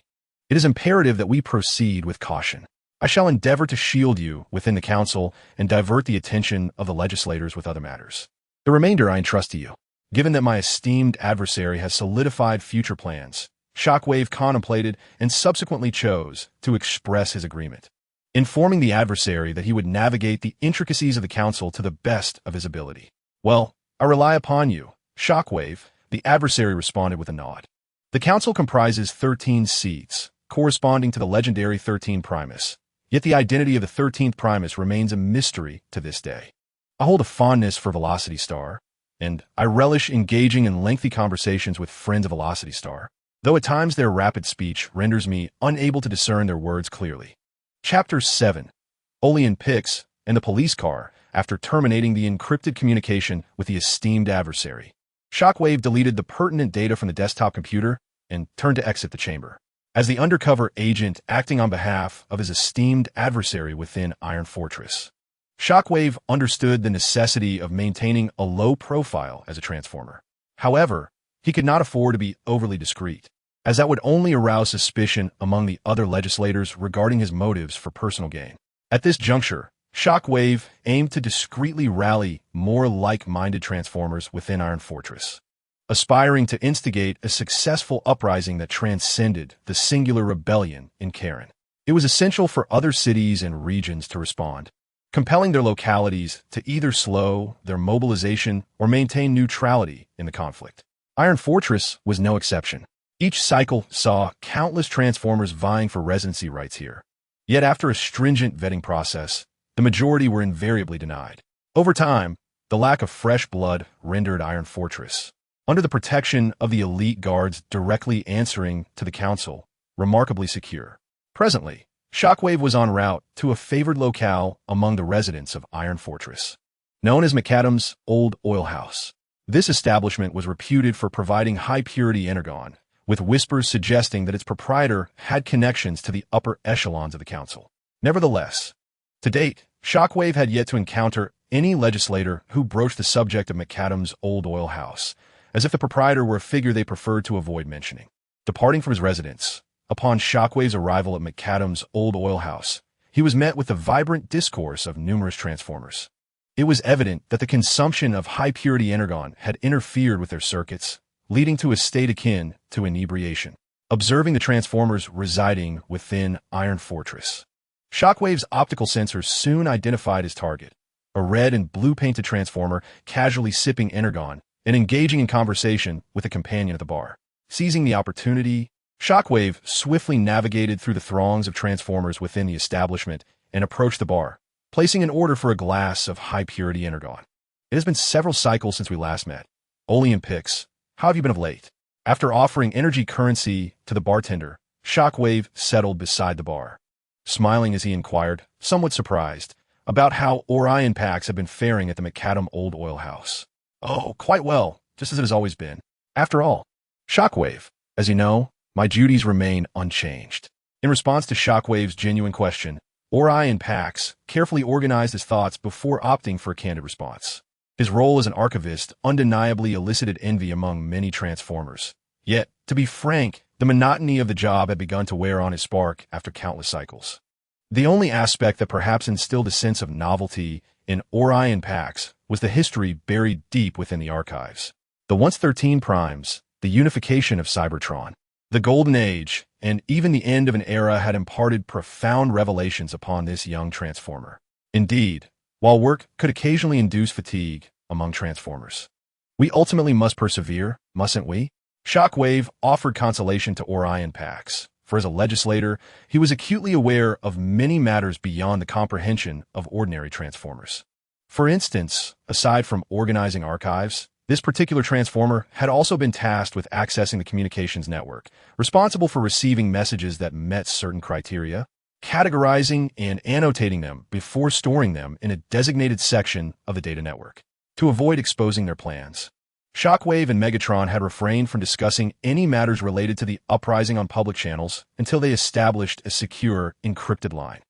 it is imperative that we proceed with caution. I shall endeavor to shield you within the council and divert the attention of the legislators with other matters. The remainder I entrust to you. Given that my esteemed adversary has solidified future plans, Shockwave contemplated and subsequently chose to express his agreement, informing the adversary that he would navigate the intricacies of the council to the best of his ability. Well, I rely upon you, Shockwave, the adversary responded with a nod. The council comprises 13 seats, corresponding to the legendary 13 Primus. Yet the identity of the 13th Primus remains a mystery to this day. I hold a fondness for Velocity Star, and I relish engaging in lengthy conversations with friends of Velocity Star, though at times their rapid speech renders me unable to discern their words clearly. Chapter 7. Olean Pix and the police car after terminating the encrypted communication with the esteemed adversary. Shockwave deleted the pertinent data from the desktop computer and turned to exit the chamber. As the undercover agent acting on behalf of his esteemed adversary within Iron Fortress, Shockwave understood the necessity of maintaining a low profile as a transformer. However, he could not afford to be overly discreet, as that would only arouse suspicion among the other legislators regarding his motives for personal gain. At this juncture, Shockwave aimed to discreetly rally more like-minded transformers within Iron Fortress, aspiring to instigate a successful uprising that transcended the singular rebellion in Kaon. It was essential for other cities and regions to respond, compelling their localities to either slow their mobilization or maintain neutrality in the conflict. Iron Fortress was no exception. Each cycle saw countless transformers vying for residency rights here. Yet after a stringent vetting process, the majority were invariably denied. Over time, the lack of fresh blood rendered Iron Fortress, under the protection of the elite guards directly answering to the council, remarkably secure. Presently, Shockwave was en route to a favored locale among the residents of Iron Fortress, known as McAdam's Old Oil House. This establishment was reputed for providing high-purity energon, with whispers suggesting that its proprietor had connections to the upper echelons of the council. Nevertheless, to date, Shockwave had yet to encounter any legislator who broached the subject of McAdam's Old Oil House, as if the proprietor were a figure they preferred to avoid mentioning. Departing from his residence, upon Shockwave's arrival at McAdam's Old Oil House, he was met with the vibrant discourse of numerous transformers. It was evident that the consumption of high-purity energon had interfered with their circuits, leading to a state akin to inebriation. Observing the transformers residing within Iron Fortress, Shockwave's optical sensors soon identified his target, a red and blue-painted transformer casually sipping energon and engaging in conversation with a companion at the bar. Seizing the opportunity, Shockwave swiftly navigated through the throngs of transformers within the establishment and approached the bar, placing an order for a glass of high-purity energon. It has been several cycles since we last met. Olean Pix, how have you been of late? After offering energy currency to the bartender, Shockwave settled beside the bar, smiling as he inquired, somewhat surprised, about how Orion packs have been faring at the McAdam Old Oil House. Oh, quite well, just as it has always been. After all, Shockwave, as you know, my duties remain unchanged. In response to Shockwave's genuine question, Orion Pax carefully organized his thoughts before opting for a candid response. His role as an archivist undeniably elicited envy among many transformers. Yet, to be frank, the monotony of the job had begun to wear on his spark after countless cycles. The only aspect that perhaps instilled a sense of novelty in Orion Pax was the history buried deep within the archives. The once 13 Primes, the unification of Cybertron, the Golden Age, and even the end of an era had imparted profound revelations upon this young transformer. Indeed, while work could occasionally induce fatigue among transformers, we ultimately must persevere, mustn't we? Shockwave offered consolation to Orion Pax, for as a legislator, he was acutely aware of many matters beyond the comprehension of ordinary transformers. For instance, aside from organizing archives, This particular transformer had also been tasked with accessing the communications network, responsible for receiving messages that met certain criteria, categorizing and annotating them before storing them in a designated section of the data network. To avoid exposing their plans, Shockwave and Megatron had refrained from discussing any matters related to the Uprising on public channels until they established a secure, encrypted line.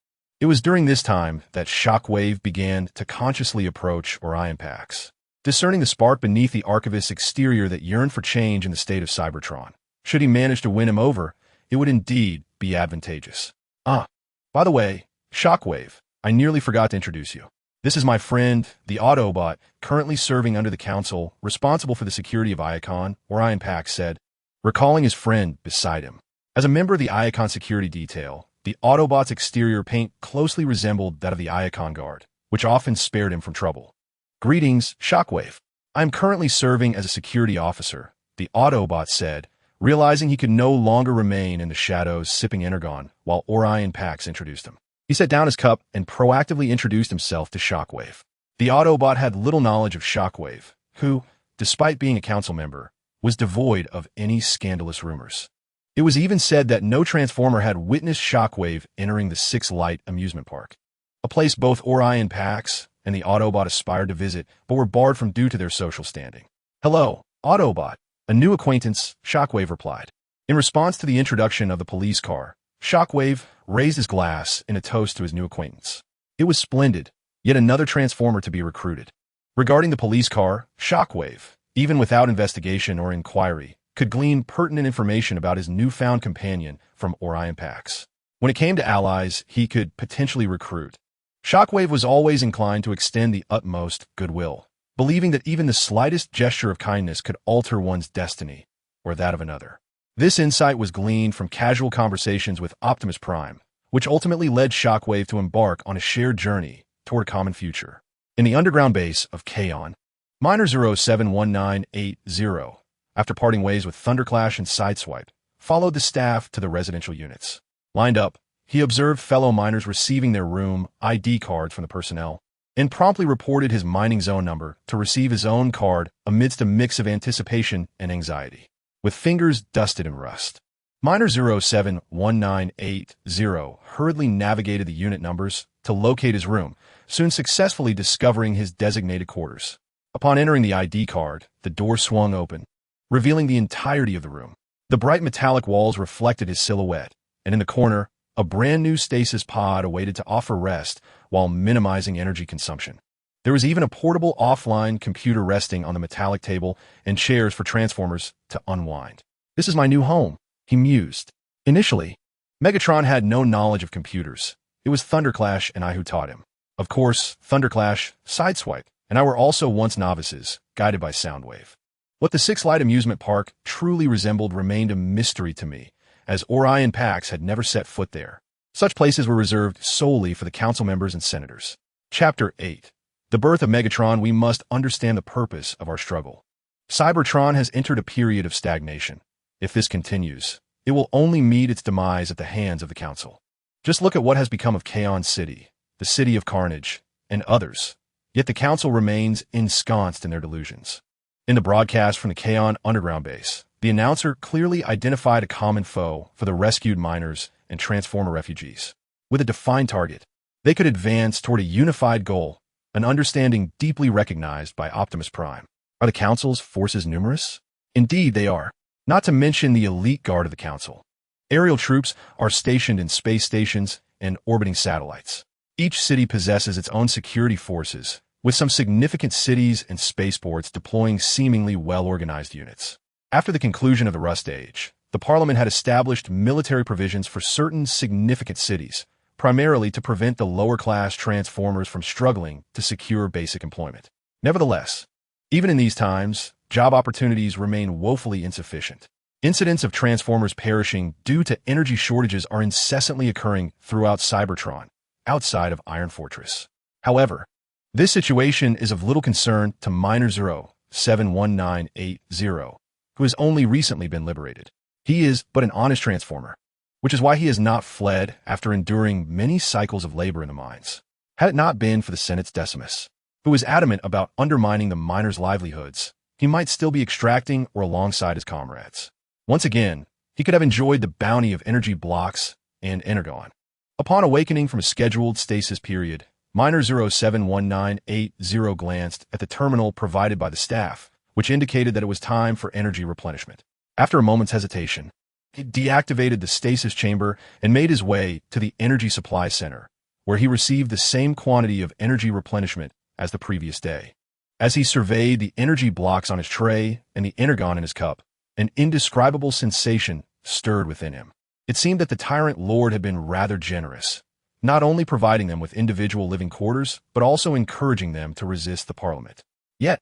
It was during this time that Shockwave began to consciously approach Orion Pax, discerning the spark beneath the archivist's exterior that yearned for change in the state of Cybertron. Should he manage to win him over, it would indeed be advantageous. By the way, Shockwave, I nearly forgot to introduce you. This is my friend, the Autobot, currently serving under the Council, responsible for the security of Iacon, Orion Pax said, recalling his friend beside him. As a member of the Iacon security detail, the Autobot's exterior paint closely resembled that of the Iacon Guard, which often spared him from trouble. Greetings, Shockwave. I am currently serving as a security officer, the Autobot said, realizing he could no longer remain in the shadows sipping Energon while Orion Pax introduced him. He set down his cup and proactively introduced himself to Shockwave. The Autobot had little knowledge of Shockwave, who, despite being a council member, was devoid of any scandalous rumors. It was even said that no Transformer had witnessed Shockwave entering the Six Light amusement park, a place both Orion Pax and the Autobot aspired to visit but were barred from due to their social standing. Hello, Autobot. A new acquaintance, Shockwave replied. In response to the introduction of the police car, Shockwave raised his glass in a toast to his new acquaintance. It was splendid, yet another Transformer to be recruited. Regarding the police car, Shockwave, even without investigation or inquiry, could glean pertinent information about his newfound companion from Orion Pax. When it came to allies he could potentially recruit, Shockwave was always inclined to extend the utmost goodwill, believing that even the slightest gesture of kindness could alter one's destiny or that of another. This insight was gleaned from casual conversations with Optimus Prime, which ultimately led Shockwave to embark on a shared journey toward a common future. In the underground base of Kaon, Miner 071980, after parting ways with Thunderclash and Sideswipe, followed the staff to the residential units. Lined up, he observed fellow miners receiving their room ID cards from the personnel, and promptly reported his mining zone number to receive his own card amidst a mix of anticipation and anxiety. With fingers dusted in rust, Miner 071980 hurriedly navigated the unit numbers to locate his room, soon successfully discovering his designated quarters. Upon entering the ID card, the door swung open, revealing the entirety of the room. The bright metallic walls reflected his silhouette, and in the corner, a brand new stasis pod awaited to offer rest while minimizing energy consumption. There was even a portable offline computer resting on the metallic table and chairs for Transformers to unwind. This is my new home, he mused. Initially, Megatron had no knowledge of computers. It was Thunderclash and I who taught him. Of course, Thunderclash, Sideswipe, and I were also once novices, guided by Soundwave. What the Six Light amusement park truly resembled remained a mystery to me, as Orion Pax had never set foot there. Such places were reserved solely for the council members and senators. Chapter 8. The birth of Megatron. We must understand the purpose of our struggle. Cybertron has entered a period of stagnation. If this continues, it will only meet its demise at the hands of the Council. Just look at what has become of Kaon City, the City of Carnage, and others. Yet the Council remains ensconced in their delusions. In the broadcast from the Kaon underground base, the announcer clearly identified a common foe for the rescued miners and Transformer refugees. With a defined target, they could advance toward a unified goal, an understanding deeply recognized by Optimus Prime. Are the Council's forces numerous? Indeed they are, not to mention the elite guard of the Council. Aerial troops are stationed in space stations and orbiting satellites. Each city possesses its own security forces, with some significant cities and spaceports deploying seemingly well-organized units. After the conclusion of the Rust Age, the Parliament had established military provisions for certain significant cities, primarily to prevent the lower-class Transformers from struggling to secure basic employment. Nevertheless, even in these times, job opportunities remain woefully insufficient. Incidents of Transformers perishing due to energy shortages are incessantly occurring throughout Cybertron, outside of Iron Fortress. However, this situation is of little concern to Miner 071980, who has only recently been liberated. He is but an honest Transformer, which is why he has not fled after enduring many cycles of labor in the mines. Had it not been for the Senate's Decimus, who was adamant about undermining the miners' livelihoods, he might still be extracting or alongside his comrades. Once again, he could have enjoyed the bounty of energy blocks and energon. Upon awakening from a scheduled stasis period, Miner 071980 glanced at the terminal provided by the staff, which indicated that it was time for energy replenishment. After a moment's hesitation, he deactivated the stasis chamber and made his way to the energy supply center, where he received the same quantity of energy replenishment as the previous day. As he surveyed the energy blocks on his tray and the energon in his cup, an indescribable sensation stirred within him. It seemed that the Tyrant Lord had been rather generous, not only providing them with individual living quarters, but also encouraging them to resist the Parliament. Yet,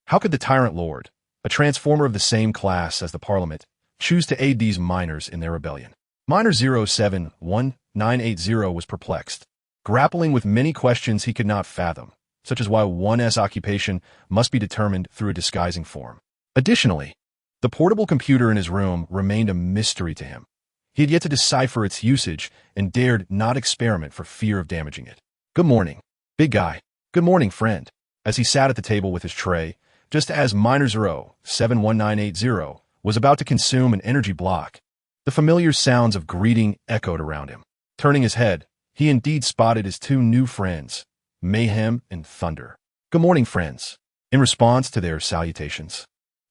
how could the Tyrant Lord, a transformer of the same class as the Parliament, choose to aid these miners in their rebellion? Miner 071980 was perplexed, grappling with many questions he could not fathom, such as why one's occupation must be determined through a disguising form. Additionally, the portable computer in his room remained a mystery to him. He had yet to decipher its usage and dared not experiment for fear of damaging it. "Good morning, big guy." "Good morning, friend." As he sat at the table with his tray, just as Miner 071980 was about to consume an energy block, the familiar sounds of greeting echoed around him. Turning his head, he indeed spotted his two new friends, Mayhem and Thunder. "Good morning, friends." In response to their salutations,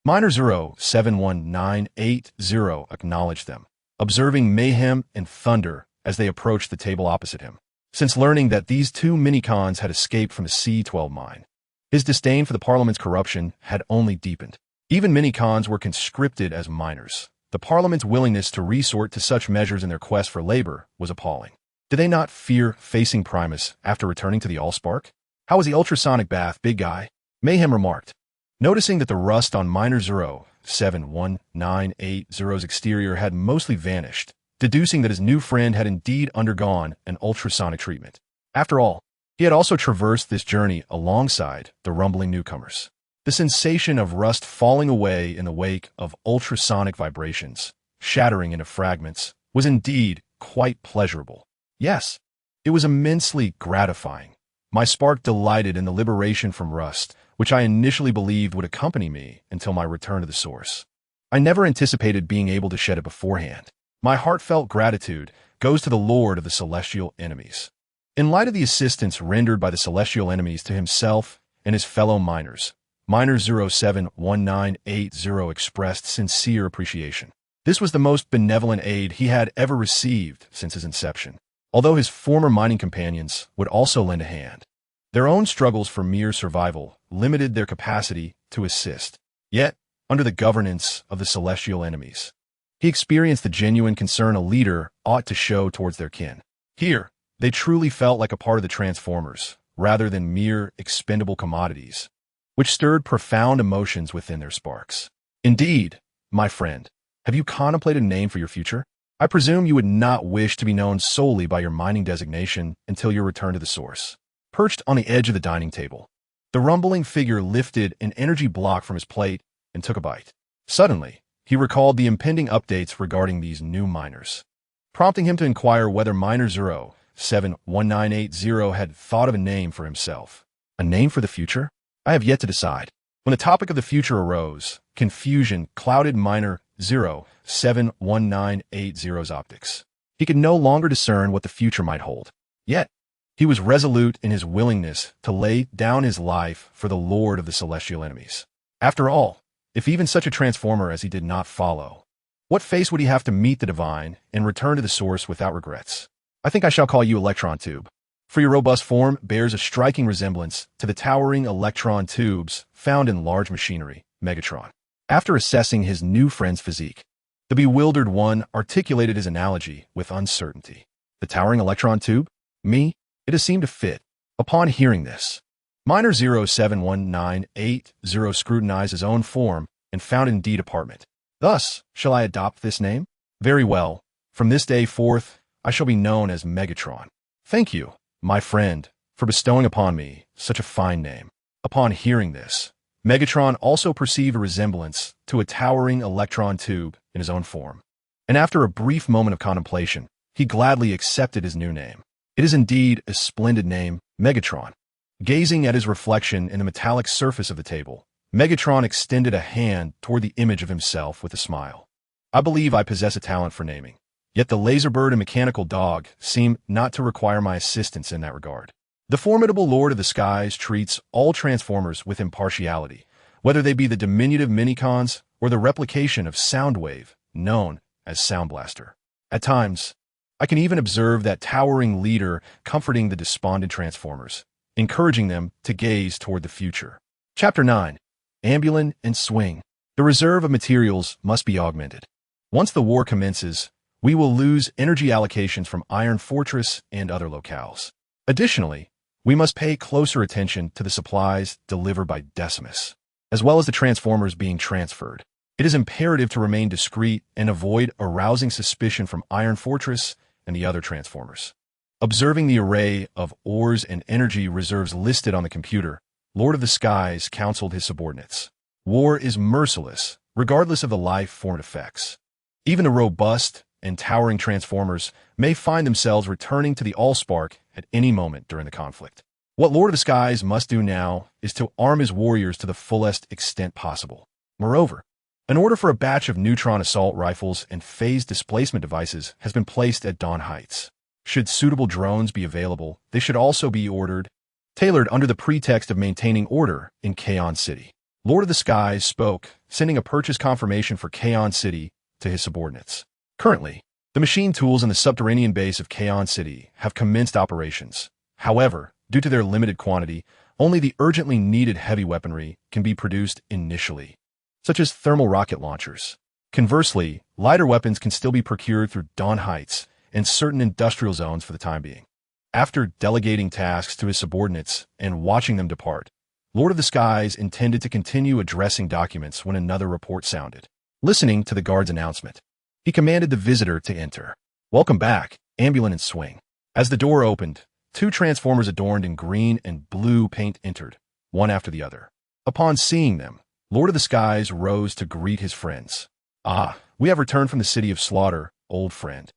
Miner 071980 acknowledged them, observing Mayhem and Thunder as they approached the table opposite him. Since learning that these two minicons had escaped from the C-12 mine, his disdain for the Parliament's corruption had only deepened. Even minicons were conscripted as miners. The Parliament's willingness to resort to such measures in their quest for labor was appalling. Did they not fear facing Primus after returning to the Allspark? "How was the ultrasonic bath, big guy?" Mayhem remarked, noticing that the rust on Miner 071980's exterior had mostly vanished, deducing that his new friend had indeed undergone an ultrasonic treatment. After all, he had also traversed this journey alongside the rumbling newcomers. The sensation of rust falling away in the wake of ultrasonic vibrations, shattering into fragments, was indeed quite pleasurable. Yes, it was immensely gratifying. My spark delighted in the liberation from rust, which I initially believed would accompany me until my return to the source. I never anticipated being able to shed it beforehand. My heartfelt gratitude goes to the Lord of the Celestial Enemies. In light of the assistance rendered by the Celestial Enemies to himself and his fellow miners, Miner 071980 expressed sincere appreciation. This was the most benevolent aid he had ever received since his inception, although his former mining companions would also lend a hand. Their own struggles for mere survival limited their capacity to assist. Yet, under the governance of the Celestial Enemies, he experienced the genuine concern a leader ought to show towards their kin. Here, they truly felt like a part of the Transformers, rather than mere expendable commodities, which stirred profound emotions within their sparks. Indeed, my friend, have you contemplated a name for your future? I presume you would not wish to be known solely by your mining designation until your return to the source. Perched on the edge of the dining table, the rumbling figure lifted an energy block from his plate and took a bite. Suddenly, he recalled the impending updates regarding these new miners, prompting him to inquire whether Miner 071980 had thought of a name for himself. A name for the future? I have yet to decide. When the topic of the future arose, confusion clouded Miner 071980's optics. He could no longer discern what the future might hold. Yet, he was resolute in his willingness to lay down his life for the Lord of the Celestial Enemies. After all, if even such a transformer as he did not follow, what face would he have to meet the divine and return to the source without regrets? I think I shall call you Electron Tube, for your robust form bears a striking resemblance to the towering electron tubes found in large machinery, Megatron. After assessing his new friend's physique, the bewildered one articulated his analogy with uncertainty. The towering electron tube? Me? It has seemed to fit. Upon hearing this, Miner 071980 scrutinized his own form and found indeed apartment. Thus, shall I adopt this name? Very well. From this day forth, I shall be known as Megatron. Thank you, my friend, for bestowing upon me such a fine name. Upon hearing this, Megatron also perceived a resemblance to a towering electron tube in his own form. And after a brief moment of contemplation, he gladly accepted his new name. It is indeed a splendid name, Megatron. Gazing at his reflection in the metallic surface of the table, Megatron extended a hand toward the image of himself with a smile. I believe I possess a talent for naming. Yet the laser bird and mechanical dog seem not to require my assistance in that regard. The formidable Lord of the Skies treats all Transformers with impartiality, whether they be the diminutive Minicons or the replication of Soundwave, known as Sound Blaster. At times, I can even observe that towering leader comforting the despondent Transformers, encouraging them to gaze toward the future. Chapter 9. Ambulin and Swing. The reserve of materials must be augmented. Once the war commences, we will lose energy allocations from Iron Fortress and other locales. Additionally, we must pay closer attention to the supplies delivered by Decimus, as well as the Transformers being transferred. It is imperative to remain discreet and avoid arousing suspicion from Iron Fortress and the other Transformers. Observing the array of ores and energy reserves listed on the computer, Lord of the Skies counseled his subordinates. War is merciless, regardless of the life-formed effects. Even the robust and towering Transformers may find themselves returning to the Allspark at any moment during the conflict. What Lord of the Skies must do now is to arm his warriors to the fullest extent possible. Moreover, an order for a batch of neutron assault rifles and phase displacement devices has been placed at Dawn Heights. Should suitable drones be available, they should also be tailored under the pretext of maintaining order in Kaon City. Lord of the Skies spoke, sending a purchase confirmation for Kaon City to his subordinates. Currently, the machine tools in the subterranean base of Kaon City have commenced operations. However, due to their limited quantity, only the urgently needed heavy weaponry can be produced initially, such as thermal rocket launchers. Conversely, lighter weapons can still be procured through Dawn Heights and certain industrial zones for the time being. After delegating tasks to his subordinates and watching them depart, Lord of the Skies intended to continue addressing documents when another report sounded. Listening to the guard's announcement, he commanded the visitor to enter. "Welcome back, Ambulin and Swing." As the door opened, two Transformers adorned in green and blue paint entered, one after the other. Upon seeing them, Lord of the Skies rose to greet his friends. "Ah, we have returned from the City of Slaughter, old friend."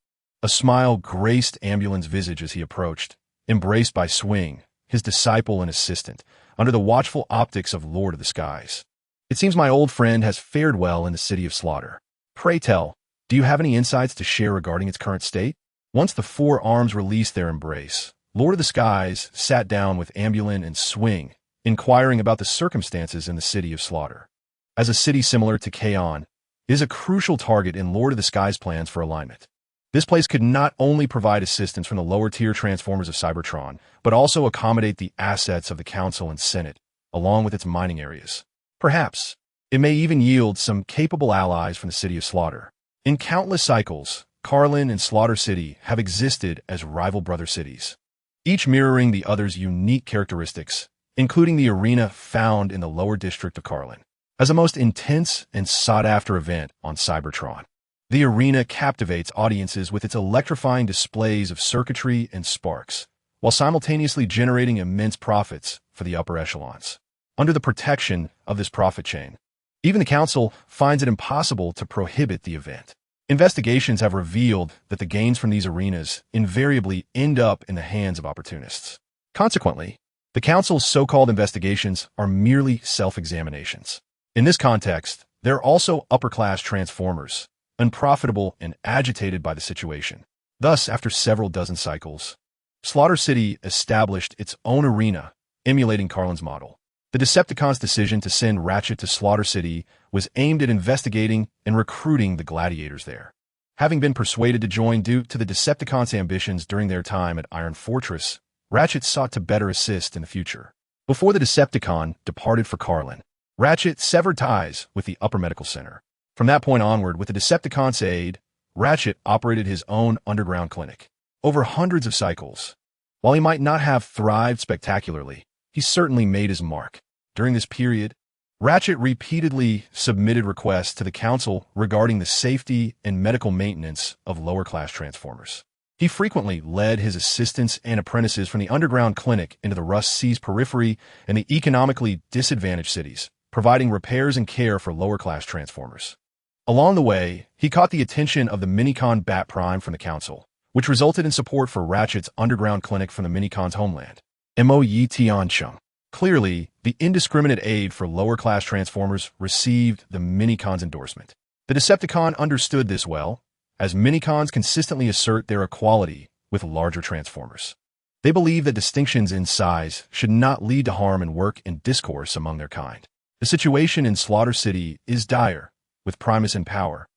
A smile graced Ambulin's visage as he approached, embraced by Swing, his disciple and assistant, under the watchful optics of Lord of the Skies. "It seems my old friend has fared well in the City of Slaughter. Pray tell, do you have any insights to share regarding its current state?" Once the four arms released their embrace, Lord of the Skies sat down with Ambulin and Swing, inquiring about the circumstances in the City of Slaughter. As a city similar to Kaon, it is a crucial target in Lord of the Skies' plans for alignment. This place could not only provide assistance from the lower-tier Transformers of Cybertron, but also accommodate the assets of the Council and Senate, along with its mining areas. Perhaps, it may even yield some capable allies from the City of Slaughter. In countless cycles, Carlin and Slaughter City have existed as rival brother cities, each mirroring the other's unique characteristics, including the arena found in the lower district of Carlin. As a most intense and sought-after event on Cybertron, the arena captivates audiences with its electrifying displays of circuitry and sparks, while simultaneously generating immense profits for the upper echelons. Under the protection of this profit chain, even the Council finds it impossible to prohibit the event. Investigations have revealed that the gains from these arenas invariably end up in the hands of opportunists. Consequently, the Council's so-called investigations are merely self-examinations. In this context, there are also upper-class Transformers, unprofitable and agitated by the situation. Thus, after several dozen cycles, Slaughter City established its own arena, emulating Carlin's model. The Decepticons' decision to send Ratchet to Slaughter City was aimed at investigating and recruiting the gladiators there. Having been persuaded to join due to the Decepticons' ambitions during their time at Iron Fortress, Ratchet sought to better assist in the future. Before the Decepticon departed for Carlin, Ratchet severed ties with the Upper Medical Center. From that point onward, with the Decepticons' aid, Ratchet operated his own underground clinic. Over hundreds of cycles, while he might not have thrived spectacularly, he certainly made his mark. During this period, Ratchet repeatedly submitted requests to the Council regarding the safety and medical maintenance of lower-class Transformers. He frequently led his assistants and apprentices from the underground clinic into the Rust Sea's periphery and the economically disadvantaged cities, providing repairs and care for lower-class Transformers. Along the way, he caught the attention of the Minicon Bat Prime from the Council, which resulted in support for Ratchet's underground clinic from the Minicon's homeland. Mo Yi Tiancheng. Clearly, the indiscriminate aid for lower-class transformers received the Minicon's endorsement. The Decepticon understood this well, as Minicons consistently assert their equality with larger transformers. They believe that distinctions in size should not lead to harm and work in discourse among their kind. The situation in Slaughter City is dire, with Primus in power.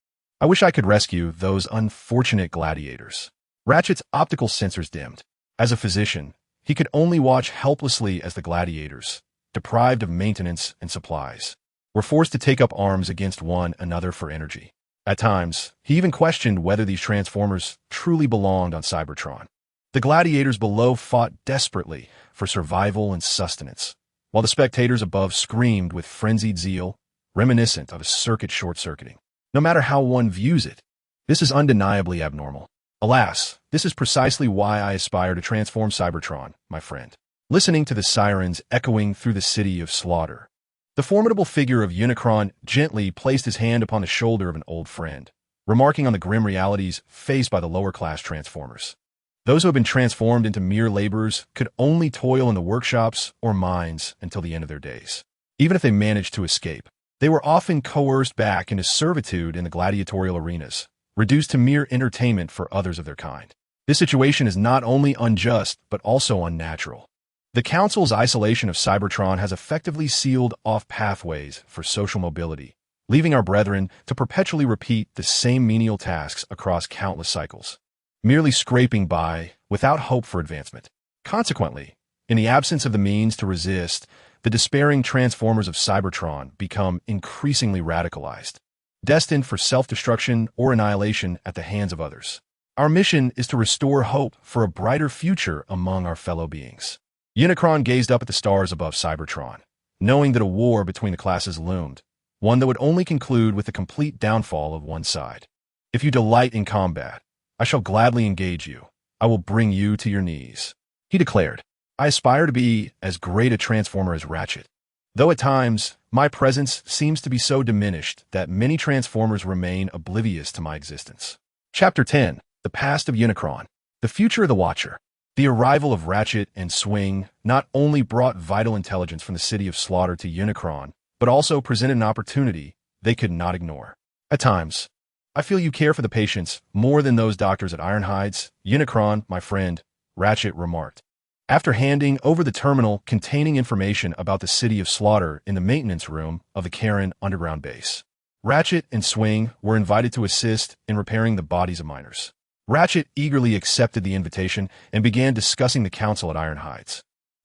I wish I could rescue those unfortunate gladiators. Ratchet's optical sensors dimmed. As a physician, he could only watch helplessly as the gladiators, deprived of maintenance and supplies, were forced to take up arms against one another for energy. At times, he even questioned whether these transformers truly belonged on Cybertron. The gladiators below fought desperately for survival and sustenance, while the spectators above screamed with frenzied zeal, reminiscent of a circuit short-circuiting. No matter how one views it, this is undeniably abnormal. Alas, this is precisely why I aspire to transform Cybertron, my friend. Listening to the sirens echoing through the city of slaughter, the formidable figure of Unicron gently placed his hand upon the shoulder of an old friend, remarking on the grim realities faced by the lower-class transformers. Those who have been transformed into mere laborers could only toil in the workshops or mines until the end of their days. Even if they managed to escape, they were often coerced back into servitude in the gladiatorial arenas, reduced to mere entertainment for others of their kind. This situation is not only unjust, but also unnatural. The Council's isolation of Cybertron has effectively sealed off pathways for social mobility, leaving our brethren to perpetually repeat the same menial tasks across countless cycles, merely scraping by without hope for advancement. Consequently, in the absence of the means to resist, the despairing transformers of Cybertron become increasingly radicalized, destined for self-destruction or annihilation at the hands of others. Our mission is to restore hope for a brighter future among our fellow beings. Unicron gazed up at the stars above Cybertron, knowing that a war between the classes loomed, one that would only conclude with the complete downfall of one side. If you delight in combat, I shall gladly engage you. I will bring you to your knees, he declared. I aspire to be as great a transformer as Ratchet, though at times my presence seems to be so diminished that many transformers remain oblivious to my existence. Chapter 10. The Past of Unicron. The Future of the Watcher. The arrival of Ratchet and Swing not only brought vital intelligence from the city of slaughter to Unicron, but also presented an opportunity they could not ignore. At times, I feel you care for the patients more than those doctors at Ironhides, Unicron, my friend, Ratchet remarked, after handing over the terminal containing information about the city of slaughter in the maintenance room of the Kaon underground base. Ratchet and Swing were invited to assist in repairing the bodies of miners. Ratchet eagerly accepted the invitation and began discussing the council at Ironhides.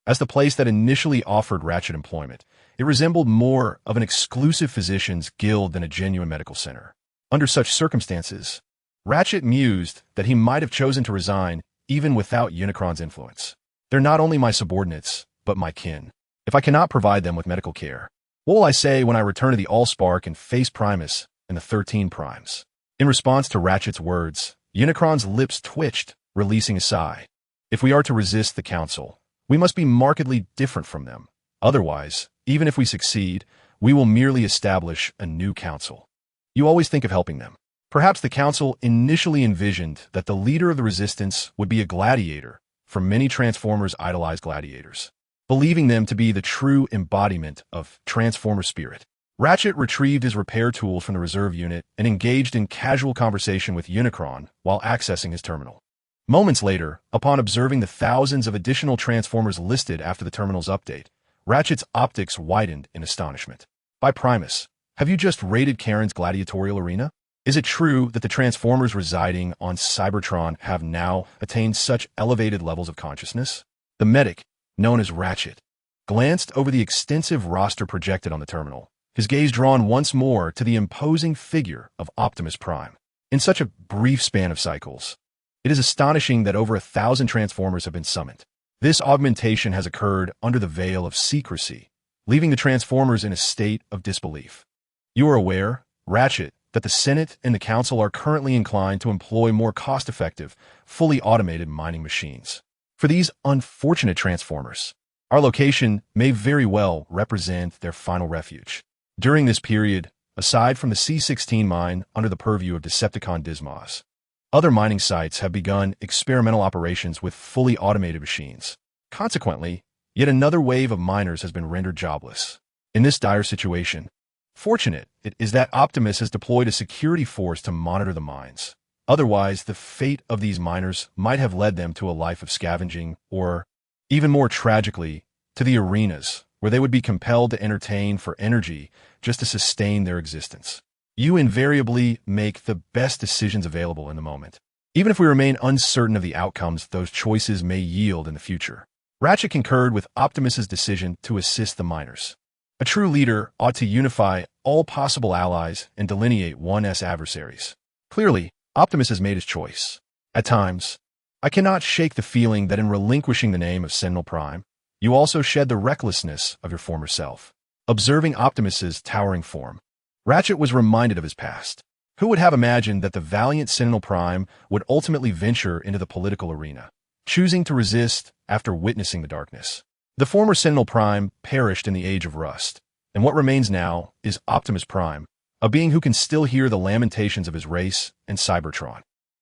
As the place that initially offered Ratchet employment, it resembled more of an exclusive physician's guild than a genuine medical center. Under such circumstances, Ratchet mused that he might have chosen to resign even without Unicron's influence. They're not only my subordinates, but my kin. If I cannot provide them with medical care, what will I say when I return to the Allspark and face Primus and the 13 Primes? In response to Ratchet's words, Unicron's lips twitched, releasing a sigh. If we are to resist the Council, we must be markedly different from them. Otherwise, even if we succeed, we will merely establish a new Council. You always think of helping them. Perhaps the Council initially envisioned that the leader of the Resistance would be a gladiator, for many Transformers idolize gladiators, believing them to be the true embodiment of Transformer spirit. Ratchet retrieved his repair tools from the reserve unit and engaged in casual conversation with Unicron while accessing his terminal. Moments later, upon observing the thousands of additional Transformers listed after the terminal's update, Ratchet's optics widened in astonishment. By Primus, have you just raided Karen's gladiatorial arena? Is it true that the Transformers residing on Cybertron have now attained such elevated levels of consciousness? The medic, known as Ratchet, glanced over the extensive roster projected on the terminal, his gaze drawn once more to the imposing figure of Optimus Prime. In such a brief span of cycles, it is astonishing that over 1,000 Transformers have been summoned. This augmentation has occurred under the veil of secrecy, leaving the Transformers in a state of disbelief. You are aware, Ratchet, that the Senate and the Council are currently inclined to employ more cost-effective, fully automated mining machines. For these unfortunate Transformers, our location may very well represent their final refuge. During this period, aside from the C-16 mine under the purview of Decepticon Dismos, other mining sites have begun experimental operations with fully automated machines. Consequently, Yet another wave of miners has been rendered jobless. In this dire situation, fortunate it is that Optimus has deployed a security force to monitor the mines. Otherwise, the fate of these miners might have led them to a life of scavenging or, even more tragically, to the arenas, where they would be compelled to entertain for energy just to sustain their existence. You invariably make the best decisions available in the moment, even if we remain uncertain of the outcomes those choices may yield in the future. Ratchet concurred with Optimus's decision to assist the miners. A true leader ought to unify all possible allies and delineate one's adversaries. Clearly, Optimus has made his choice. At times, I cannot shake the feeling that in relinquishing the name of Sentinel Prime, you also shed the recklessness of your former self. Observing Optimus's towering form, Ratchet was reminded of his past. Who would have imagined that the valiant Sentinel Prime would ultimately venture into the political arena, choosing to resist after witnessing the darkness? The former Sentinel Prime perished in the Age of Rust, and what remains now is Optimus Prime, a being who can still hear the lamentations of his race and Cybertron.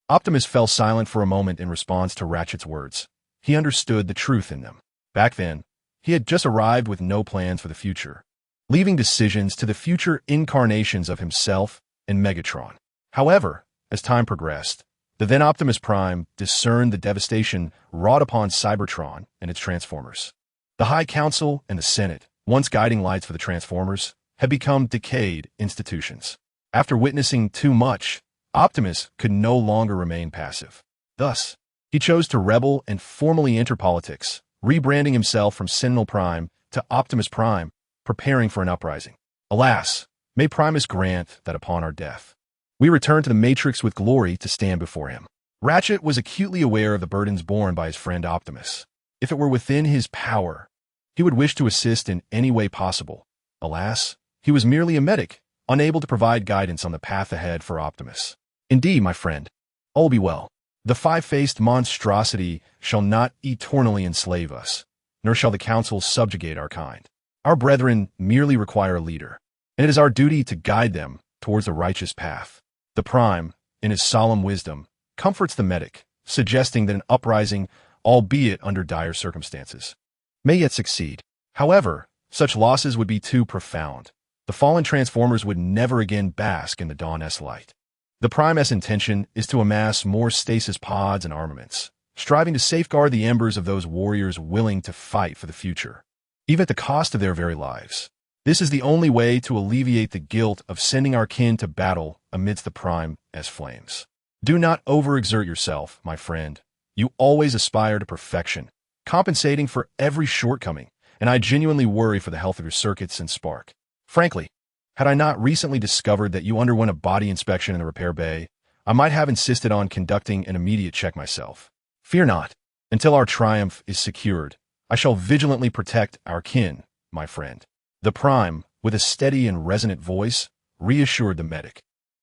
Optimus fell silent for a moment in response to Ratchet's words. He understood the truth in them. Back then, he had just arrived with no plans for the future, leaving decisions to the future incarnations of himself and Megatron. However, as time progressed, the then Optimus Prime discerned the devastation wrought upon Cybertron and its Transformers. The High Council and the Senate, once guiding lights for the Transformers, had become decayed institutions. After witnessing too much, Optimus could no longer remain passive. Thus, he chose to rebel and formally enter politics, rebranding himself from Sentinel Prime to Optimus Prime, preparing for an uprising. Alas, may Primus grant that upon our death, we return to the Matrix with glory to stand before him. Ratchet was acutely aware of the burdens borne by his friend Optimus. If it were within his power, he would wish to assist in any way possible. Alas, he was merely a medic, unable to provide guidance on the path ahead for Optimus. Indeed, my friend, all will be well. The five-faced monstrosity shall not eternally enslave us, nor shall the council subjugate our kind. Our brethren merely require a leader, and it is our duty to guide them towards the righteous path. The Prime, in his solemn wisdom, comforts the medic, suggesting that an uprising, albeit under dire circumstances, may yet succeed. However, such losses would be too profound. The fallen Transformers would never again bask in the dawn's light. The Prime's intention is to amass more stasis pods and armaments, striving to safeguard the embers of those warriors willing to fight for the future, even at the cost of their very lives. This is the only way to alleviate the guilt of sending our kin to battle amidst the Prime as flames. Do not overexert yourself, my friend. You always aspire to perfection, compensating for every shortcoming, and I genuinely worry for the health of your circuits and spark. Frankly, had I not recently discovered that you underwent a body inspection in the repair bay, I might have insisted on conducting an immediate check myself. Fear not. Until our triumph is secured, I shall vigilantly protect our kin, my friend. The Prime, with a steady and resonant voice, reassured the medic,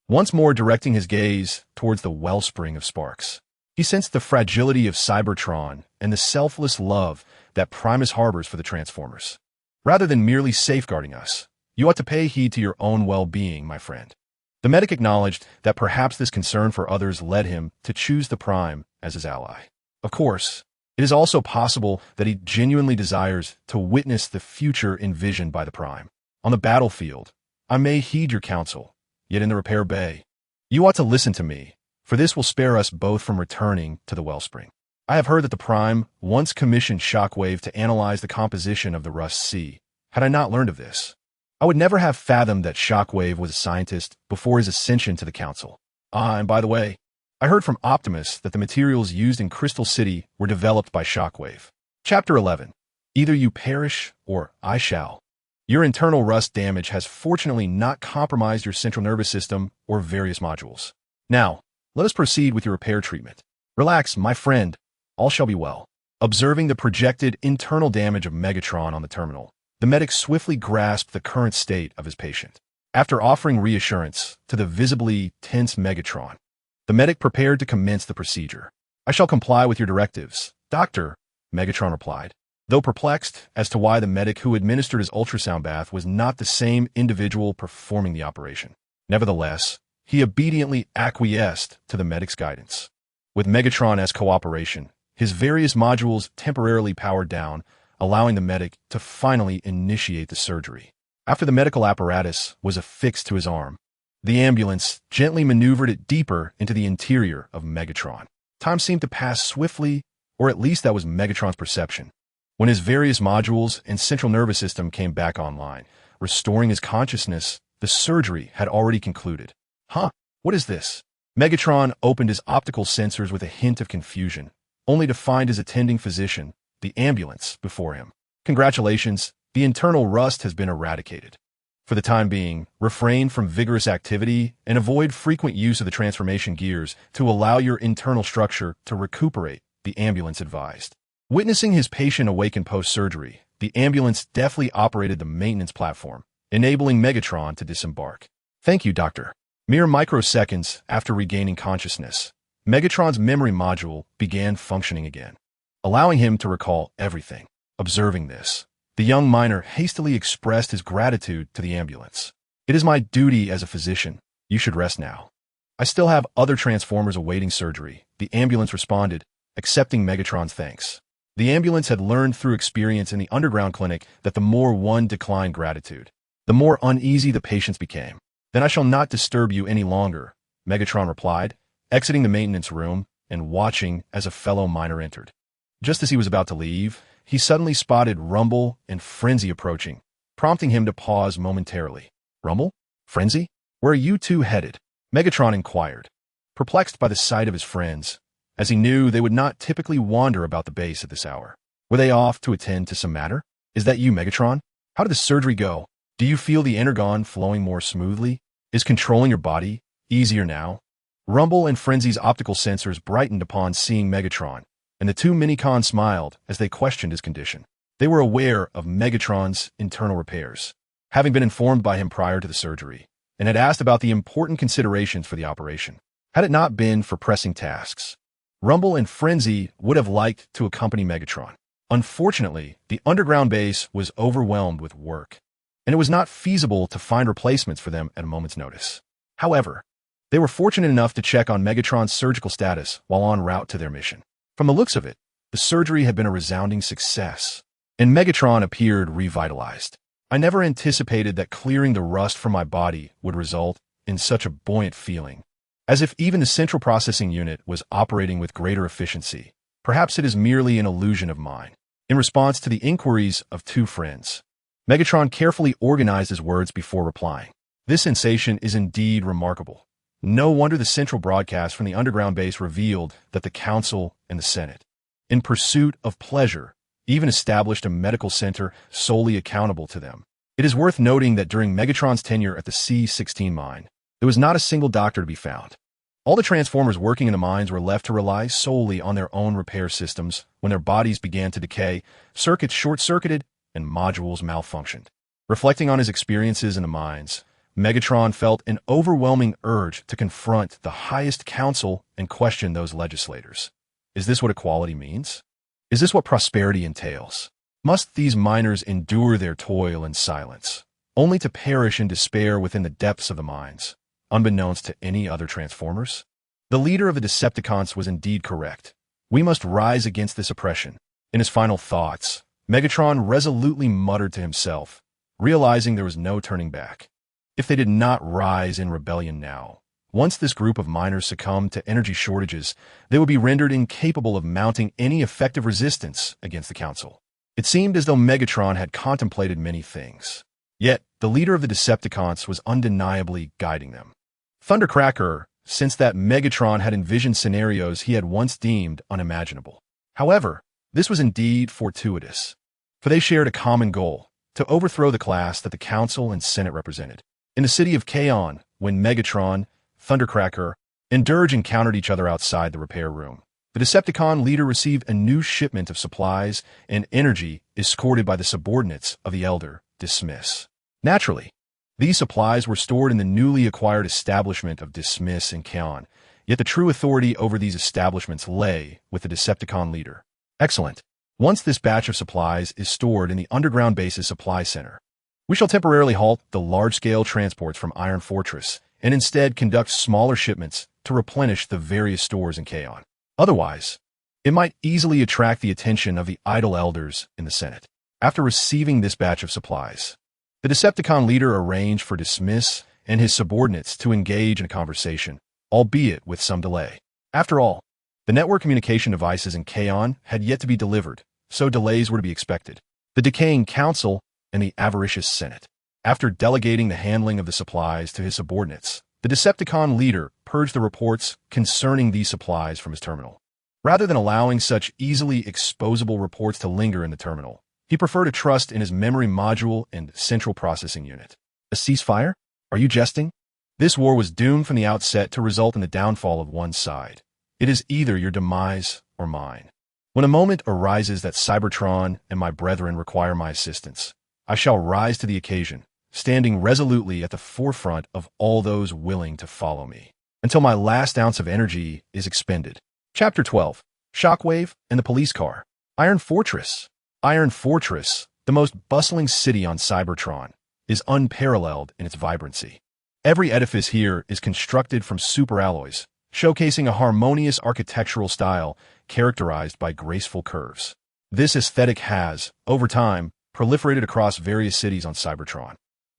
once more directing his gaze towards the wellspring of sparks. He sensed the fragility of Cybertron and the selfless love that Primus harbors for the Transformers. Rather than merely safeguarding us, you ought to pay heed to your own well-being, my friend. The medic acknowledged that perhaps this concern for others led him to choose the Prime as his ally. Of course, it is also possible that he genuinely desires to witness the future envisioned by the Prime. On the battlefield, I may heed your counsel, yet in the repair bay, you ought to listen to me, for this will spare us both from returning to the wellspring. I have heard that the Prime once commissioned Shockwave to analyze the composition of the Rust Sea. Had I not learned of this, I would never have fathomed that Shockwave was a scientist before his ascension to the Council. And by the way, I heard from Optimus that the materials used in Crystal City were developed by Shockwave. Chapter 11. Either you perish, or I shall. Your internal rust damage has fortunately not compromised your central nervous system or various modules. Now, let us proceed with your repair treatment. Relax, my friend. All shall be well. Observing the projected internal damage of Megatron on the terminal, the medic swiftly grasped the current state of his patient. After offering reassurance to the visibly tense Megatron, the medic prepared to commence the procedure. I shall comply with your directives, Doctor, Megatron replied, though perplexed as to why the medic who administered his ultrasound bath was not the same individual performing the operation. Nevertheless, he obediently acquiesced to the medic's guidance. With Megatron as cooperation, his various modules temporarily powered down, allowing the medic to finally initiate the surgery. After the medical apparatus was affixed to his arm, the ambulance gently maneuvered it deeper into the interior of Megatron. Time seemed to pass swiftly, or at least that was Megatron's perception, when his various modules and central nervous system came back online. Restoring his consciousness, the surgery had already concluded. Huh? What is this? Megatron opened his optical sensors with a hint of confusion, only to find his attending physician, the ambulance, before him. Congratulations, the internal rust has been eradicated. For the time being, refrain from vigorous activity and avoid frequent use of the transformation gears to allow your internal structure to recuperate, the ambulance advised. Witnessing his patient awaken post-surgery, the ambulance deftly operated the maintenance platform, enabling Megatron to disembark. Thank you, Doctor. Mere microseconds after regaining consciousness, Megatron's memory module began functioning again, allowing him to recall everything. Observing this, the young miner hastily expressed his gratitude to the ambulance. It is my duty as a physician. You should rest now. I still have other transformers awaiting surgery, the ambulance responded, accepting Megatron's thanks. The ambulance had learned through experience in the underground clinic that the more one declined gratitude, the more uneasy the patients became. Then I shall not disturb you any longer, Megatron replied, exiting the maintenance room and watching as a fellow miner entered. Just as he was about to leave, he suddenly spotted Rumble and Frenzy approaching, prompting him to pause momentarily. Rumble? Frenzy? Where are you two headed? Megatron inquired, perplexed by the sight of his friends, as he knew they would not typically wander about the base at this hour. Were they off to attend to some matter? Is that you, Megatron? How did the surgery go? Do you feel the energon flowing more smoothly? Is controlling your body easier now? Rumble and Frenzy's optical sensors brightened upon seeing Megatron, and the two Minicons smiled as they questioned his condition. They were aware of Megatron's internal repairs, having been informed by him prior to the surgery, and had asked about the important considerations for the operation. Had it not been for pressing tasks, Rumble and Frenzy would have liked to accompany Megatron. Unfortunately, the underground base was overwhelmed with work, and it was not feasible to find replacements for them at a moment's notice. However, they were fortunate enough to check on Megatron's surgical status while en route to their mission. From the looks of it, the surgery had been a resounding success, and Megatron appeared revitalized. I never anticipated that clearing the rust from my body would result in such a buoyant feeling, as if even the central processing unit was operating with greater efficiency. Perhaps it is merely an illusion of mine. In response to the inquiries of two friends, Megatron carefully organized his words before replying. This sensation is indeed remarkable. No wonder the central broadcast from the underground base revealed that the Council and the Senate, in pursuit of pleasure, even established a medical center solely accountable to them. It is worth noting that during Megatron's tenure at the C-16 mine, there was not a single doctor to be found. All the transformers working in the mines were left to rely solely on their own repair systems when their bodies began to decay, circuits short-circuited, and modules malfunctioned. Reflecting on his experiences in the mines, Megatron felt an overwhelming urge to confront the highest council and question those legislators. Is this what equality means? Is this what prosperity entails? Must these miners endure their toil in silence, only to perish in despair within the depths of the mines, unbeknownst to any other transformers? The leader of the Decepticons was indeed correct. We must rise against this oppression. In his final thoughts, Megatron resolutely muttered to himself, realizing there was no turning back. If they did not rise in rebellion now, once this group of miners succumbed to energy shortages, they would be rendered incapable of mounting any effective resistance against the Council. It seemed as though Megatron had contemplated many things. Yet, the leader of the Decepticons was undeniably guiding them. Thundercracker, since that Megatron had envisioned scenarios he had once deemed unimaginable. However, this was indeed fortuitous, for they shared a common goal, to overthrow the class that the Council and Senate represented. In the city of Kaon, when Megatron, Thundercracker, and Dirge encountered each other outside the repair room, the Decepticon leader received a new shipment of supplies and energy escorted by the subordinates of the Elder, Dismiss. Naturally, these supplies were stored in the newly acquired establishment of Dismiss and Kaon, yet the true authority over these establishments lay with the Decepticon leader. Excellent. Once this batch of supplies is stored in the underground base's supply center, we shall temporarily halt the large-scale transports from Iron Fortress and instead conduct smaller shipments to replenish the various stores in Kaon. Otherwise, it might easily attract the attention of the idle elders in the Senate. After receiving this batch of supplies, the Decepticon leader arranged for Dismiss and his subordinates to engage in a conversation, albeit with some delay. After all, the network communication devices in Kaon had yet to be delivered, so delays were to be expected. The decaying council and the avaricious Senate. After delegating the handling of the supplies to his subordinates, the Decepticon leader purged the reports concerning these supplies from his terminal. Rather than allowing such easily exposable reports to linger in the terminal, he preferred to trust in his memory module and central processing unit. A ceasefire? Are you jesting? This war was doomed from the outset to result in the downfall of one side. It is either your demise or mine. When a moment arises that Cybertron and my brethren require my assistance, I shall rise to the occasion, standing resolutely at the forefront of all those willing to follow me, until my last ounce of energy is expended. Chapter 12. Shockwave and the Police Car. Iron Fortress. Iron Fortress, the most bustling city on Cybertron, is unparalleled in its vibrancy. Every edifice here is constructed from superalloys, showcasing a harmonious architectural style characterized by graceful curves. This aesthetic has, over time, proliferated across various cities on Cybertron,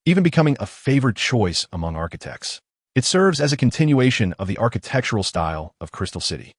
even becoming a favored choice among architects. It serves as a continuation of the architectural style of Crystal City.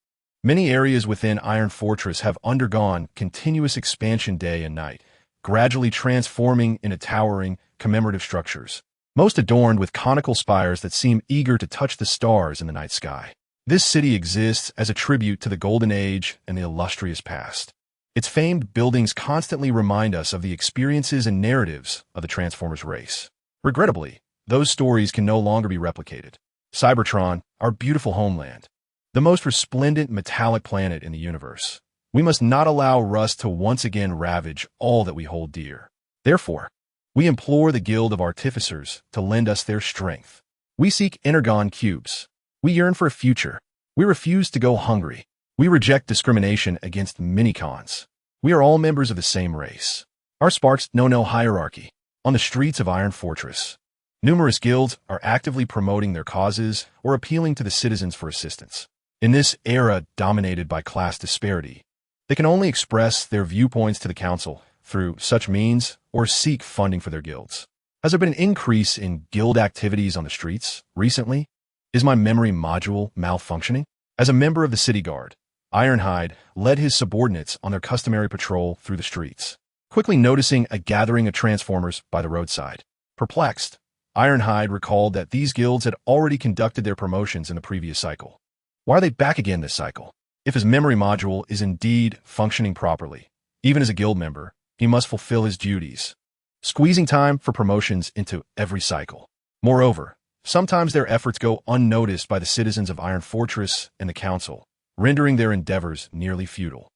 Many areas within Iron Fortress have undergone continuous expansion day and night, gradually transforming into towering, commemorative structures, most adorned with conical spires that seem eager to touch the stars in the night sky. This city exists as a tribute to the Golden Age and the illustrious past. Its famed buildings constantly remind us of the experiences and narratives of the Transformers race. Regrettably, those stories can no longer be replicated. Cybertron, our beautiful homeland, the most resplendent metallic planet in the universe. We must not allow rust to once again ravage all that we hold dear. Therefore, we implore the Guild of Artificers to lend us their strength. We seek energon cubes. We yearn for a future. We refuse to go hungry. We reject discrimination against minicons. We are all members of the same race. Our sparks know no hierarchy. On the streets of Iron Fortress, numerous guilds are actively promoting their causes or appealing to the citizens for assistance. In this era dominated by class disparity, they can only express their viewpoints to the council through such means or seek funding for their guilds. Has there been an increase in guild activities on the streets recently? Is my memory module malfunctioning? As a member of the City Guard, Ironhide led his subordinates on their customary patrol through the streets, quickly noticing a gathering of Transformers by the roadside. Perplexed, Ironhide recalled that these guilds had already conducted their promotions in the previous cycle. Why are they back again this cycle? If his memory module is indeed functioning properly, even as a guild member, he must fulfill his duties, squeezing time for promotions into every cycle. Moreover, sometimes their efforts go unnoticed by the citizens of Iron Fortress and the Council, rendering their endeavors nearly futile.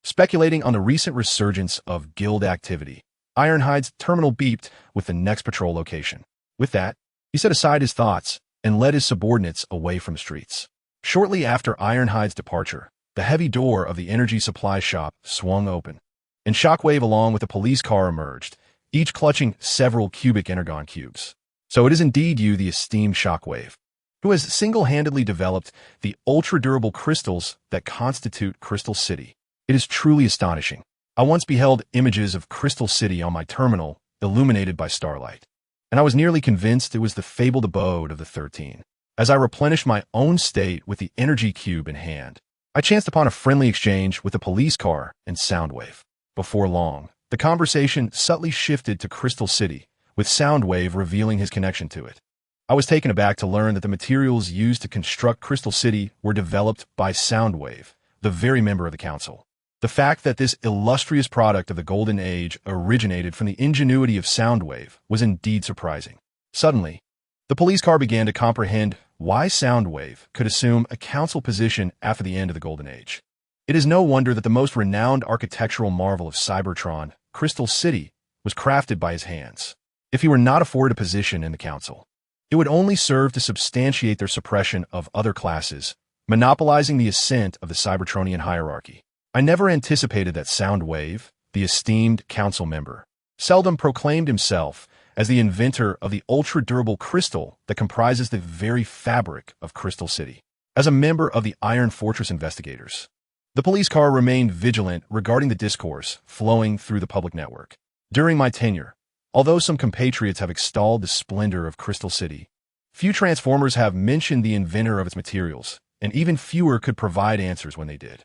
Speculating on the recent resurgence of guild activity, Ironhide's terminal beeped with the next patrol location. With that, he set aside his thoughts and led his subordinates away from the streets. Shortly after Ironhide's departure, the heavy door of the energy supply shop swung open, and Shockwave along with a police car emerged, each clutching several cubic energon cubes. So it is indeed you, the esteemed Shockwave, who has single-handedly developed the ultra-durable crystals that constitute Crystal City. It is truly astonishing. I once beheld images of Crystal City on my terminal, illuminated by starlight, and I was nearly convinced it was the fabled abode of the 13. As I replenished my own state with the energy cube in hand, I chanced upon a friendly exchange with a police car and Soundwave. Before long, the conversation subtly shifted to Crystal City, with Soundwave revealing his connection to it. I was taken aback to learn that the materials used to construct Crystal City were developed by Soundwave, the very member of the council. The fact that this illustrious product of the Golden Age originated from the ingenuity of Soundwave was indeed surprising. Suddenly, the police car began to comprehend why Soundwave could assume a council position after the end of the Golden Age. It is no wonder that the most renowned architectural marvel of Cybertron, Crystal City, was crafted by his hands. If he were not afforded a position in the council, it would only serve to substantiate their suppression of other classes, monopolizing the ascent of the Cybertronian hierarchy. I never anticipated that Soundwave, the esteemed council member, seldom proclaimed himself as the inventor of the ultra-durable crystal that comprises the very fabric of Crystal City. As a member of the Iron Fortress investigators, the police car remained vigilant regarding the discourse flowing through the public network. During my tenure, although some compatriots have extolled the splendor of Crystal City, few Transformers have mentioned the inventor of its materials, and even fewer could provide answers when they did.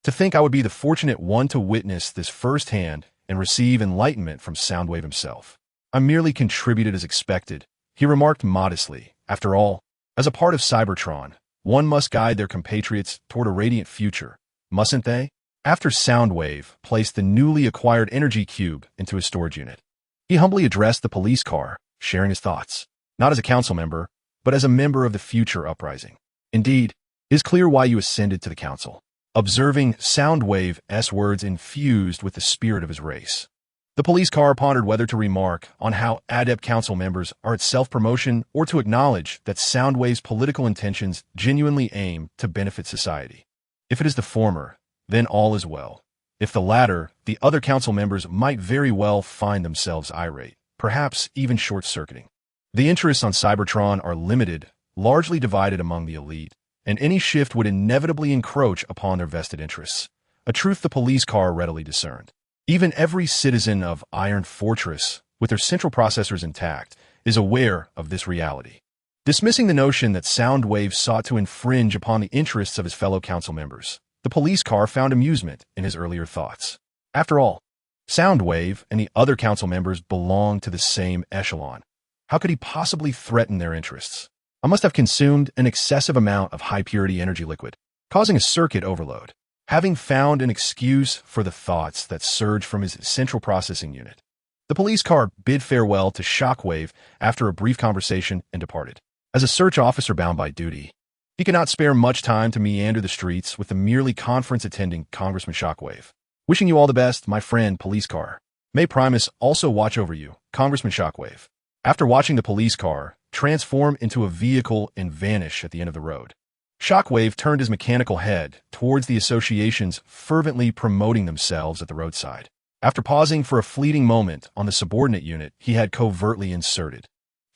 To think I would be the fortunate one to witness this firsthand and receive enlightenment from Soundwave himself. I merely contributed as expected, he remarked modestly. After all, as a part of Cybertron, one must guide their compatriots toward a radiant future, mustn't they? After Soundwave placed the newly acquired energy cube into his storage unit, he humbly addressed the police car, sharing his thoughts, not as a council member, but as a member of the future Uprising. Indeed, it is clear why you ascended to the council. Observing Soundwave's words infused with the spirit of his race, the police car pondered whether to remark on how adept council members are at self-promotion or to acknowledge that Soundwave's political intentions genuinely aim to benefit society. If it is the former, then all is well. If the latter, the other council members might very well find themselves irate, perhaps even short-circuiting. The interests on Cybertron are limited, largely divided among the elite, and any shift would inevitably encroach upon their vested interests, a truth the police car readily discerned. Even every citizen of Iron Fortress, with their central processors intact, is aware of this reality. Dismissing the notion that Soundwave sought to infringe upon the interests of his fellow council members, the police car found amusement in his earlier thoughts. After all, Soundwave and the other council members belong to the same echelon. How could he possibly threaten their interests? I must have consumed an excessive amount of high-purity energy liquid, causing a circuit overload. Having found an excuse for the thoughts that surged from his central processing unit, the police car bid farewell to Shockwave after a brief conversation and departed. As a search officer bound by duty, he could not spare much time to meander the streets with the merely conference-attending Congressman Shockwave. Wishing you all the best, my friend, police car. May Primus also watch over you, Congressman Shockwave. After watching the police car transform into a vehicle and vanish at the end of the road, Shockwave turned his mechanical head towards the associations fervently promoting themselves at the roadside. After pausing for a fleeting moment on the subordinate unit he had covertly inserted,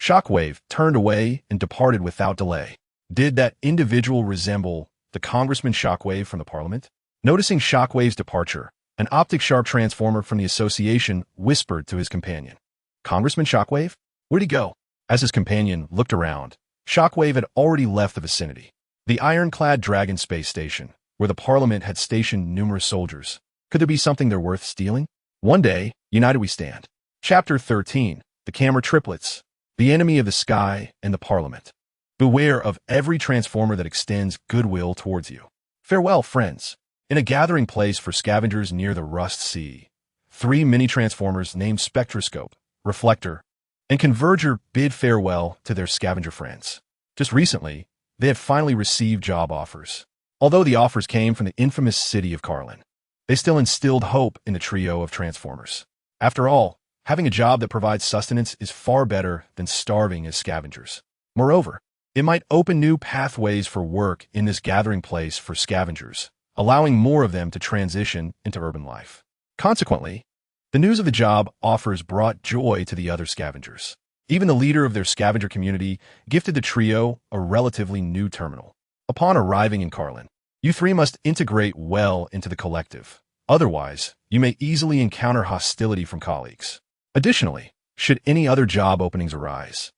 Shockwave turned away and departed without delay. Did that individual resemble the Congressman Shockwave from the Parliament? Noticing Shockwave's departure, an optic-sharp transformer from the association whispered to his companion, "Congressman Shockwave? Where'd he go?" As his companion looked around, Shockwave had already left the vicinity. The ironclad Dragon space station, where the Parliament had stationed numerous soldiers. Could there be something they're worth stealing? One day, united we stand. Chapter 13, The Camera Triplets, the enemy of the sky and the Parliament. Beware of every transformer that extends goodwill towards you. Farewell, friends. In a gathering place for scavengers near the Rust Sea, 3 mini-transformers named Spectroscope, Reflector, and Converger bid farewell to their scavenger friends. Just recently, they had finally received job offers. Although the offers came from the infamous city of Carlin, they still instilled hope in the trio of transformers. After all, having a job that provides sustenance is far better than starving as scavengers. Moreover, it might open new pathways for work in this gathering place for scavengers, allowing more of them to transition into urban life. Consequently, the news of the job offers brought joy to the other scavengers. Even the leader of their scavenger community gifted the trio a relatively new terminal. Upon arriving in Carlin, you 3 must integrate well into the collective. Otherwise, you may easily encounter hostility from colleagues. Additionally, should any other job openings arise,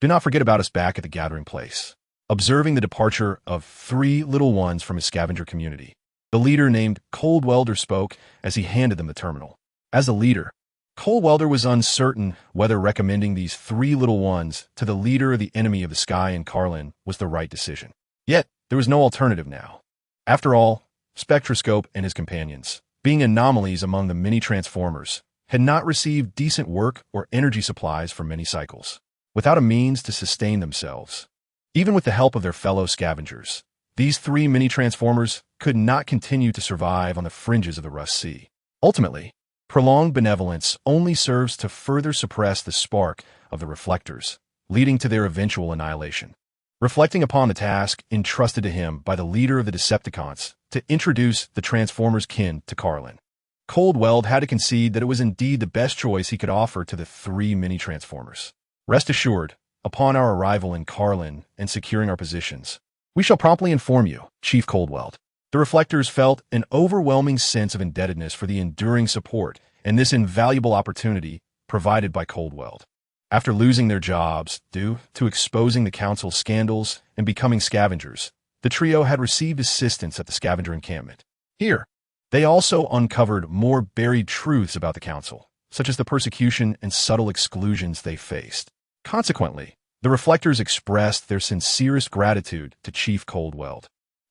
do not forget about us back at the gathering place. Observing the departure of 3 little ones from his scavenger community, the leader named Cold Welder spoke as he handed them the terminal. As a leader, Cold Welder was uncertain whether recommending these 3 little ones to the leader of the enemy of the sky in Carlin was the right decision. Yet, there was no alternative now. After all, Spectroscope and his companions, being anomalies among the many transformers, had not received decent work or energy supplies for many cycles. Without a means to sustain themselves, even with the help of their fellow scavengers, these 3 mini-transformers could not continue to survive on the fringes of the Rust Sea. Ultimately, prolonged benevolence only serves to further suppress the spark of the reflectors, leading to their eventual annihilation. Reflecting upon the task entrusted to him by the leader of the Decepticons to introduce the Transformers' kin to Carlin, Coldwell had to concede that it was indeed the best choice he could offer to the 3 mini-transformers. Rest assured, upon our arrival in Carlin and securing our positions, we shall promptly inform you, Chief Coldwell. The reflectors felt an overwhelming sense of indebtedness for the enduring support and this invaluable opportunity provided by Coldwell. After losing their jobs due to exposing the Council's scandals and becoming scavengers, the trio had received assistance at the scavenger encampment. Here, they also uncovered more buried truths about the Council, such as the persecution and subtle exclusions they faced. Consequently, the Reflectors expressed their sincerest gratitude to Chief Coldwell,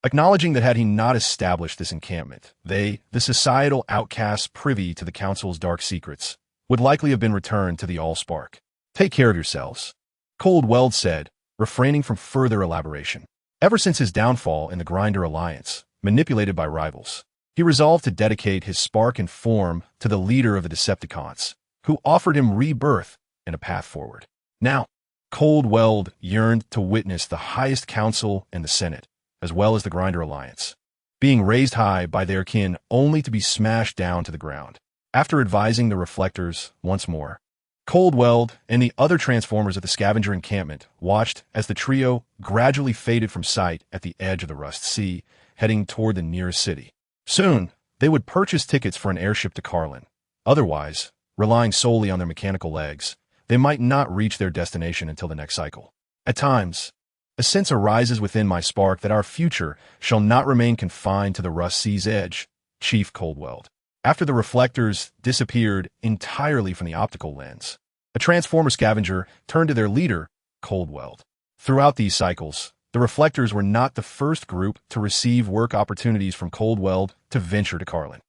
acknowledging that had he not established this encampment, they, the societal outcasts privy to the Council's dark secrets, would likely have been returned to the Allspark. Take care of yourselves, Coldwell said, refraining from further elaboration. Ever since his downfall in the Grinder Alliance, manipulated by rivals, he resolved to dedicate his spark and form to the leader of the Decepticons, who offered him rebirth and a path forward. Now, Coldwell yearned to witness the highest council in the Senate, as well as the Grinder Alliance, being raised high by their kin only to be smashed down to the ground. After advising the Reflectors once more, Coldwell and the other Transformers at the scavenger encampment watched as the trio gradually faded from sight at the edge of the Rust Sea, heading toward the nearest city. Soon, they would purchase tickets for an airship to Carlin. Otherwise, relying solely on their mechanical legs, they might not reach their destination until the next cycle. At times, a sense arises within my spark that our future shall not remain confined to the Rust Sea's edge, Chief Coldwell. After the Reflectors disappeared entirely from the optical lens, a Transformer scavenger turned to their leader, Coldwell. Throughout these cycles, the Reflectors were not the first group to receive work opportunities from Coldwell to venture to Carlin.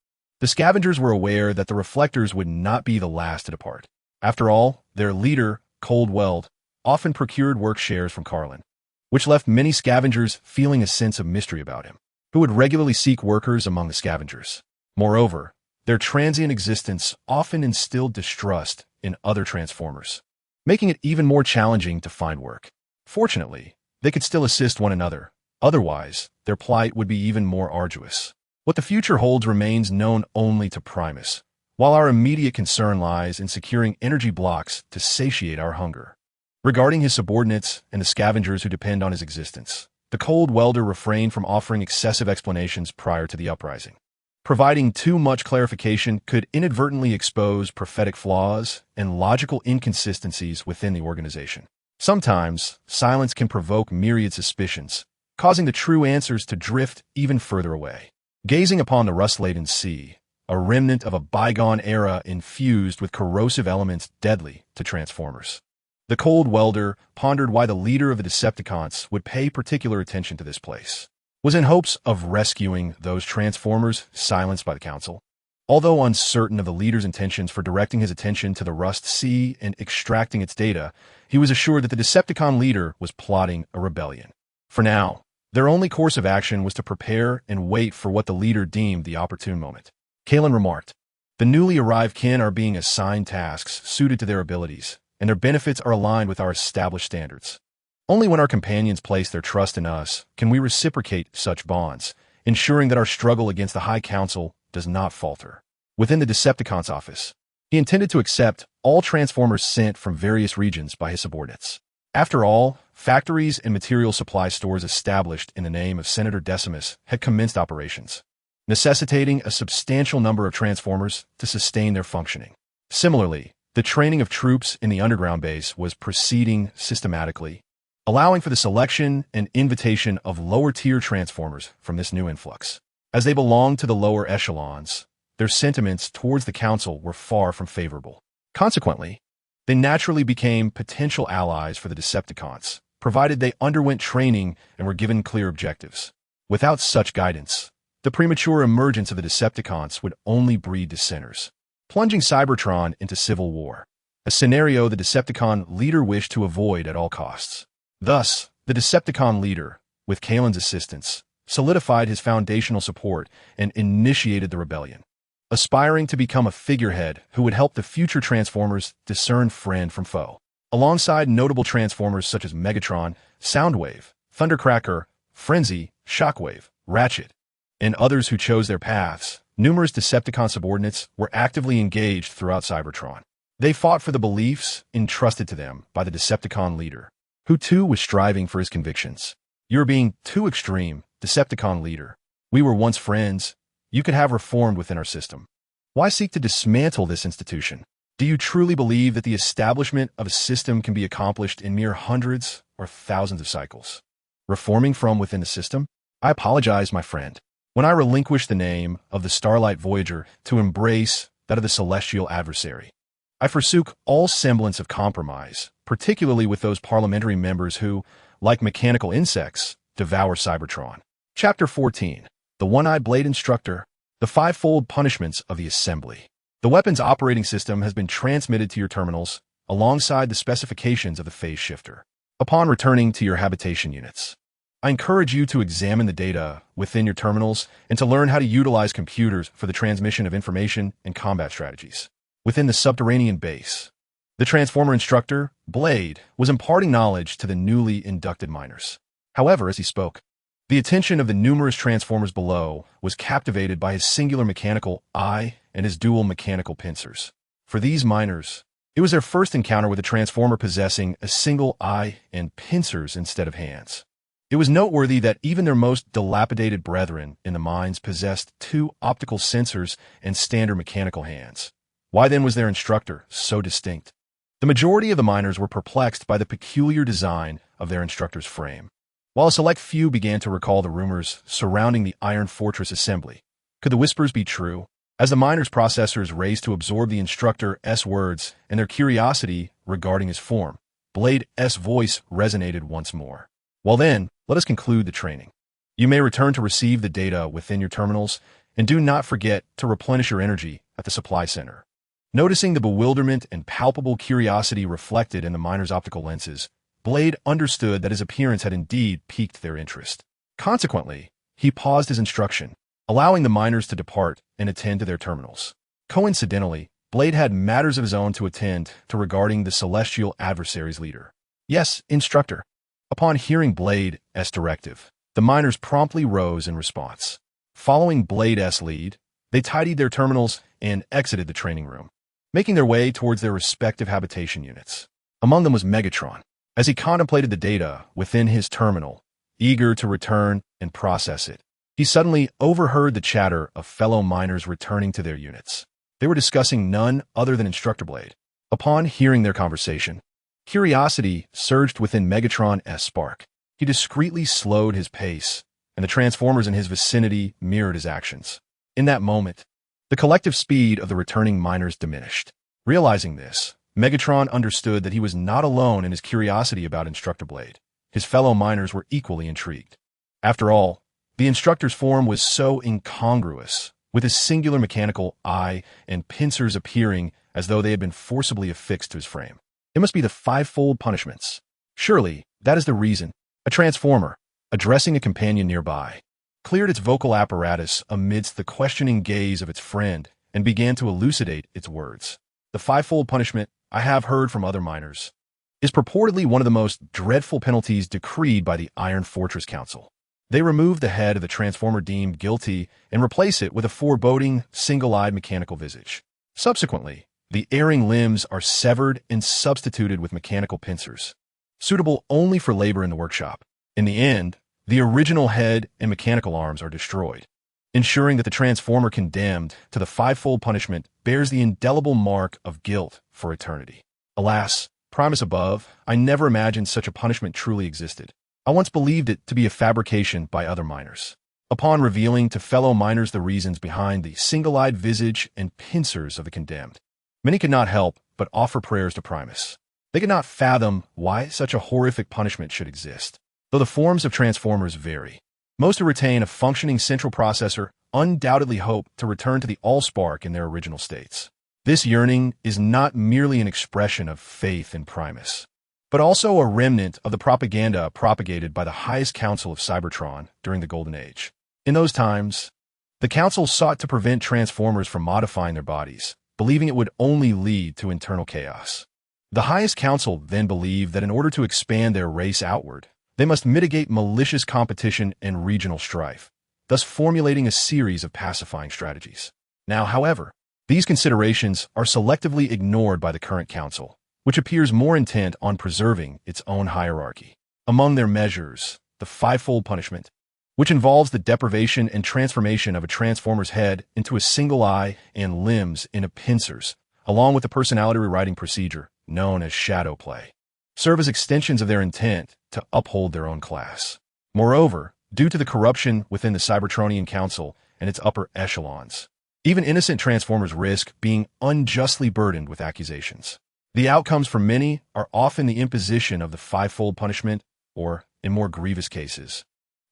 The scavengers were aware that the Reflectors would not be the last to depart. After all, their leader, Coldwell, often procured work shares from Carlin, which left many scavengers feeling a sense of mystery about him, who would regularly seek workers among the scavengers. Moreover, their transient existence often instilled distrust in other Transformers, making it even more challenging to find work. Fortunately, they could still assist one another. Otherwise, their plight would be even more arduous. What the future holds remains known only to Primus, while our immediate concern lies in securing energy blocks to satiate our hunger. Regarding his subordinates and the scavengers who depend on his existence, the Coldwell refrained from offering excessive explanations prior to the uprising. Providing too much clarification could inadvertently expose prophetic flaws and logical inconsistencies within the organization. Sometimes, silence can provoke myriad suspicions, causing the true answers to drift even further away. Gazing upon the rust-laden sea, a remnant of a bygone era infused with corrosive elements deadly to Transformers, the Coldwell pondered why the leader of the Decepticons would pay particular attention to this place. Was in hopes of rescuing those Transformers silenced by the Council. Although uncertain of the leader's intentions for directing his attention to the Rust Sea and extracting its data, he was assured that the Decepticon leader was plotting a rebellion. For now, their only course of action was to prepare and wait for what the leader deemed the opportune moment. Kaon remarked, "The newly arrived kin are being assigned tasks suited to their abilities, and their benefits are aligned with our established standards. Only when our companions place their trust in us can we reciprocate such bonds, ensuring that our struggle against the High Council does not falter." Within the Decepticon's office, he intended to accept all Transformers sent from various regions by his subordinates. After all, factories and material supply stores established in the name of Senator Decimus had commenced operations, necessitating a substantial number of Transformers to sustain their functioning. Similarly, the training of troops in the underground base was proceeding systematically, allowing for the selection and invitation of lower-tier Transformers from this new influx. As they belonged to the lower echelons, their sentiments towards the Council were far from favorable. Consequently, they naturally became potential allies for the Decepticons, provided they underwent training and were given clear objectives. Without such guidance, the premature emergence of the Decepticons would only breed dissenters, plunging Cybertron into civil war, a scenario the Decepticon leader wished to avoid at all costs. Thus, the Decepticon leader, with Kaon's assistance, solidified his foundational support and initiated the rebellion, aspiring to become a figurehead who would help the future Transformers discern friend from foe. Alongside notable Transformers such as Megatron, Soundwave, Thundercracker, Frenzy, Shockwave, Ratchet, and others who chose their paths, numerous Decepticon subordinates were actively engaged throughout Cybertron. They fought for the beliefs entrusted to them by the Decepticon leader, who too was striving for his convictions. "You're being too extreme, Decepticon leader. We were once friends. You could have reformed within our system." Why seek to dismantle this institution? Do you truly believe that the establishment of a system can be accomplished in mere hundreds or thousands of cycles? Reforming from within the system? I apologize, my friend. When I relinquished the name of the Starlight Voyager to embrace that of the celestial adversary, I forsook all semblance of compromise, particularly with those parliamentary members who, like mechanical insects, devour Cybertron. Chapter 14. The One-Eyed Blade Instructor. The Fivefold Punishments of the Assembly. The weapon's operating system has been transmitted to your terminals, alongside the specifications of the phase shifter. Upon returning to your habitation units, I encourage you to examine the data within your terminals and to learn how to utilize computers for the transmission of information and combat strategies. Within the subterranean base, the Transformer instructor, Blade, was imparting knowledge to the newly inducted miners. However, as he spoke, the attention of the numerous Transformers below was captivated by his singular mechanical eye and his dual mechanical pincers. For these miners, it was their first encounter with a Transformer possessing a single eye and pincers instead of hands. It was noteworthy that even their most dilapidated brethren in the mines possessed two optical sensors and standard mechanical hands. Why then was their instructor so distinct? The majority of the miners were perplexed by the peculiar design of their instructor's frame, while a select few began to recall the rumors surrounding the Iron Fortress assembly. Could the whispers be true? As the miners' processors raced to absorb the instructor's words and their curiosity regarding his form, Blade's voice resonated once more. Well then, let us conclude the training. You may return to receive the data within your terminals, and do not forget to replenish your energy at the supply center. Noticing the bewilderment and palpable curiosity reflected in the miners' optical lenses, Blade understood that his appearance had indeed piqued their interest. Consequently, he paused his instruction, allowing the miners to depart and attend to their terminals. Coincidentally, Blade had matters of his own to attend to regarding the celestial adversary's leader. Yes, instructor. Upon hearing Blade's directive, the miners promptly rose in response. Following Blade's lead, they tidied their terminals and exited the training room, making their way towards their respective habitation units. Among them was Megatron. As he contemplated the data within his terminal, eager to return and process it, he suddenly overheard the chatter of fellow miners returning to their units. They were discussing none other than Instructor Blade. Upon hearing their conversation, curiosity surged within Megatron's spark. He discreetly slowed his pace, and the Transformers in his vicinity mirrored his actions. In that moment, the collective speed of the returning miners diminished. Realizing this, Megatron understood that he was not alone in his curiosity about Instructor Blade. His fellow miners were equally intrigued. After all, the instructor's form was so incongruous, with his singular mechanical eye and pincers appearing as though they had been forcibly affixed to his frame. It must be the fivefold punishments. Surely, that is the reason. A Transformer, addressing a companion nearby, cleared its vocal apparatus amidst the questioning gaze of its friend and began to elucidate its words. The fivefold punishment, I have heard from other miners, is purportedly one of the most dreadful penalties decreed by the Iron Fortress Council. They remove the head of the Transformer deemed guilty and replace it with a foreboding, single-eyed mechanical visage. Subsequently, the erring limbs are severed and substituted with mechanical pincers, suitable only for labor in the workshop. In the end, the original head and mechanical arms are destroyed, ensuring that the Transformer condemned to the fivefold punishment bears the indelible mark of guilt for eternity. Alas, Primus above, I never imagined such a punishment truly existed. I once believed it to be a fabrication by other miners. Upon revealing to fellow miners the reasons behind the single-eyed visage and pincers of the condemned, many could not help but offer prayers to Primus. They could not fathom why such a horrific punishment should exist. Though the forms of Transformers vary, most who retain a functioning central processor undoubtedly hope to return to the Allspark in their original states. This yearning is not merely an expression of faith in Primus, but also a remnant of the propaganda propagated by the highest council of Cybertron during the Golden Age. In those times, the council sought to prevent Transformers from modifying their bodies, believing it would only lead to internal chaos. The highest council then believed that in order to expand their race outward, they must mitigate malicious competition and regional strife, thus formulating a series of pacifying strategies. Now, however, these considerations are selectively ignored by the current council, which appears more intent on preserving its own hierarchy. Among their measures, the fivefold punishment, which involves the deprivation and transformation of a transformer's head into a single eye and limbs into pincers, along with a personality rewriting procedure known as shadow play, serve as extensions of their intent to uphold their own class. Moreover, due to the corruption within the Cybertronian Council and its upper echelons, even innocent transformers risk being unjustly burdened with accusations. The outcomes for many are often the imposition of the fivefold punishment, or, in more grievous cases,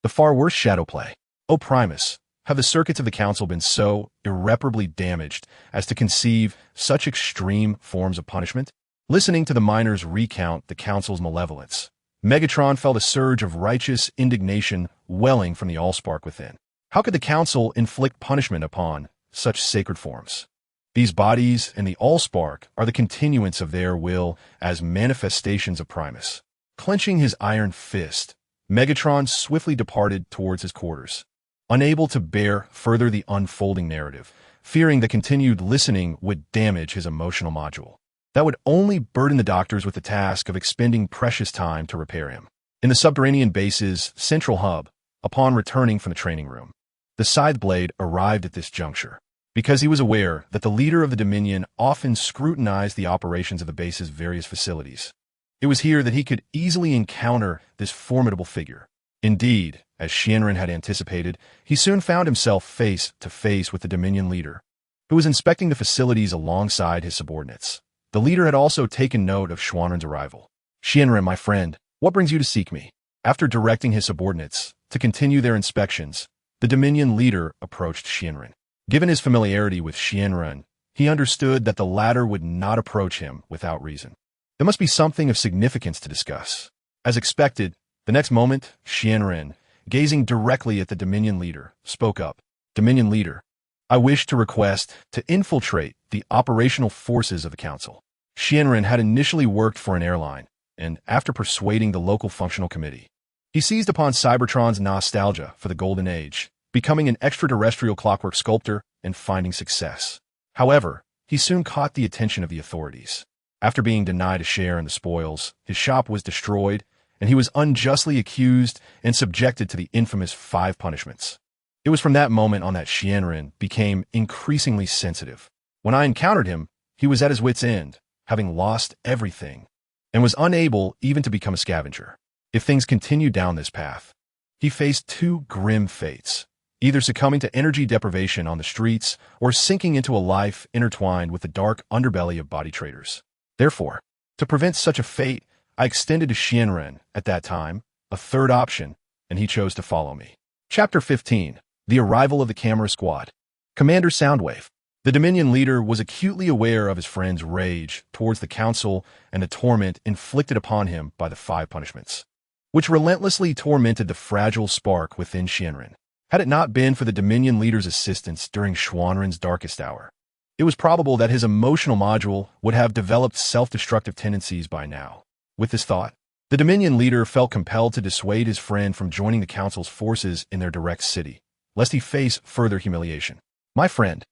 the far worse shadow play. O Primus, have the circuits of the Council been so irreparably damaged as to conceive such extreme forms of punishment? Listening to the miners recount the Council's malevolence, Megatron felt a surge of righteous indignation welling from the Allspark within. How could the Council inflict punishment upon such sacred forms? These bodies and the Allspark are the continuance of their will as manifestations of Primus. Clenching his iron fist, Megatron swiftly departed towards his quarters, unable to bear further the unfolding narrative, fearing that continued listening would damage his emotional module. That would only burden the doctors with the task of expending precious time to repair him. In the subterranean base's central hub, upon returning from the training room, the Scythe Blade arrived at this juncture, because he was aware that the leader of the Dominion often scrutinized the operations of the base's various facilities. It was here that he could easily encounter this formidable figure. Indeed, as Shinran had anticipated, he soon found himself face to face with the Dominion leader, who was inspecting the facilities alongside his subordinates. The leader had also taken note of Schwanren's arrival. "Shinran, my friend, what brings you to seek me?" After directing his subordinates to continue their inspections, the Dominion leader approached Shinran. Given his familiarity with Shinran, he understood that the latter would not approach him without reason. There must be something of significance to discuss. As expected, the next moment, Shinran, gazing directly at the Dominion leader, spoke up. "Dominion leader, I wish to request to infiltrate the operational forces of the Council." Shinran had initially worked for an airline, and after persuading the local functional committee, he seized upon Cybertron's nostalgia for the Golden Age, becoming an extraterrestrial clockwork sculptor and finding success. However, he soon caught the attention of the authorities. After being denied a share in the spoils, his shop was destroyed, and he was unjustly accused and subjected to the infamous 5 punishments. It was from that moment on that Shinran became increasingly sensitive. When I encountered him, he was at his wit's end, having lost everything, and was unable even to become a scavenger. If things continued down this path, he faced 2 grim fates, either succumbing to energy deprivation on the streets or sinking into a life intertwined with the dark underbelly of body traders. Therefore, to prevent such a fate, I extended to Shinran, at that time, a third option, and he chose to follow me. Chapter 15. The Arrival of the Camera Squad. Commander Soundwave. The Dominion leader was acutely aware of his friend's rage towards the Council and the torment inflicted upon him by the 5 punishments, which relentlessly tormented the fragile spark within Shinran. Had it not been for the Dominion leader's assistance during Schwanren's darkest hour, it was probable that his emotional module would have developed self-destructive tendencies by now. With this thought, the Dominion leader felt compelled to dissuade his friend from joining the Council's forces in their direct city, lest he face further humiliation. "My friend,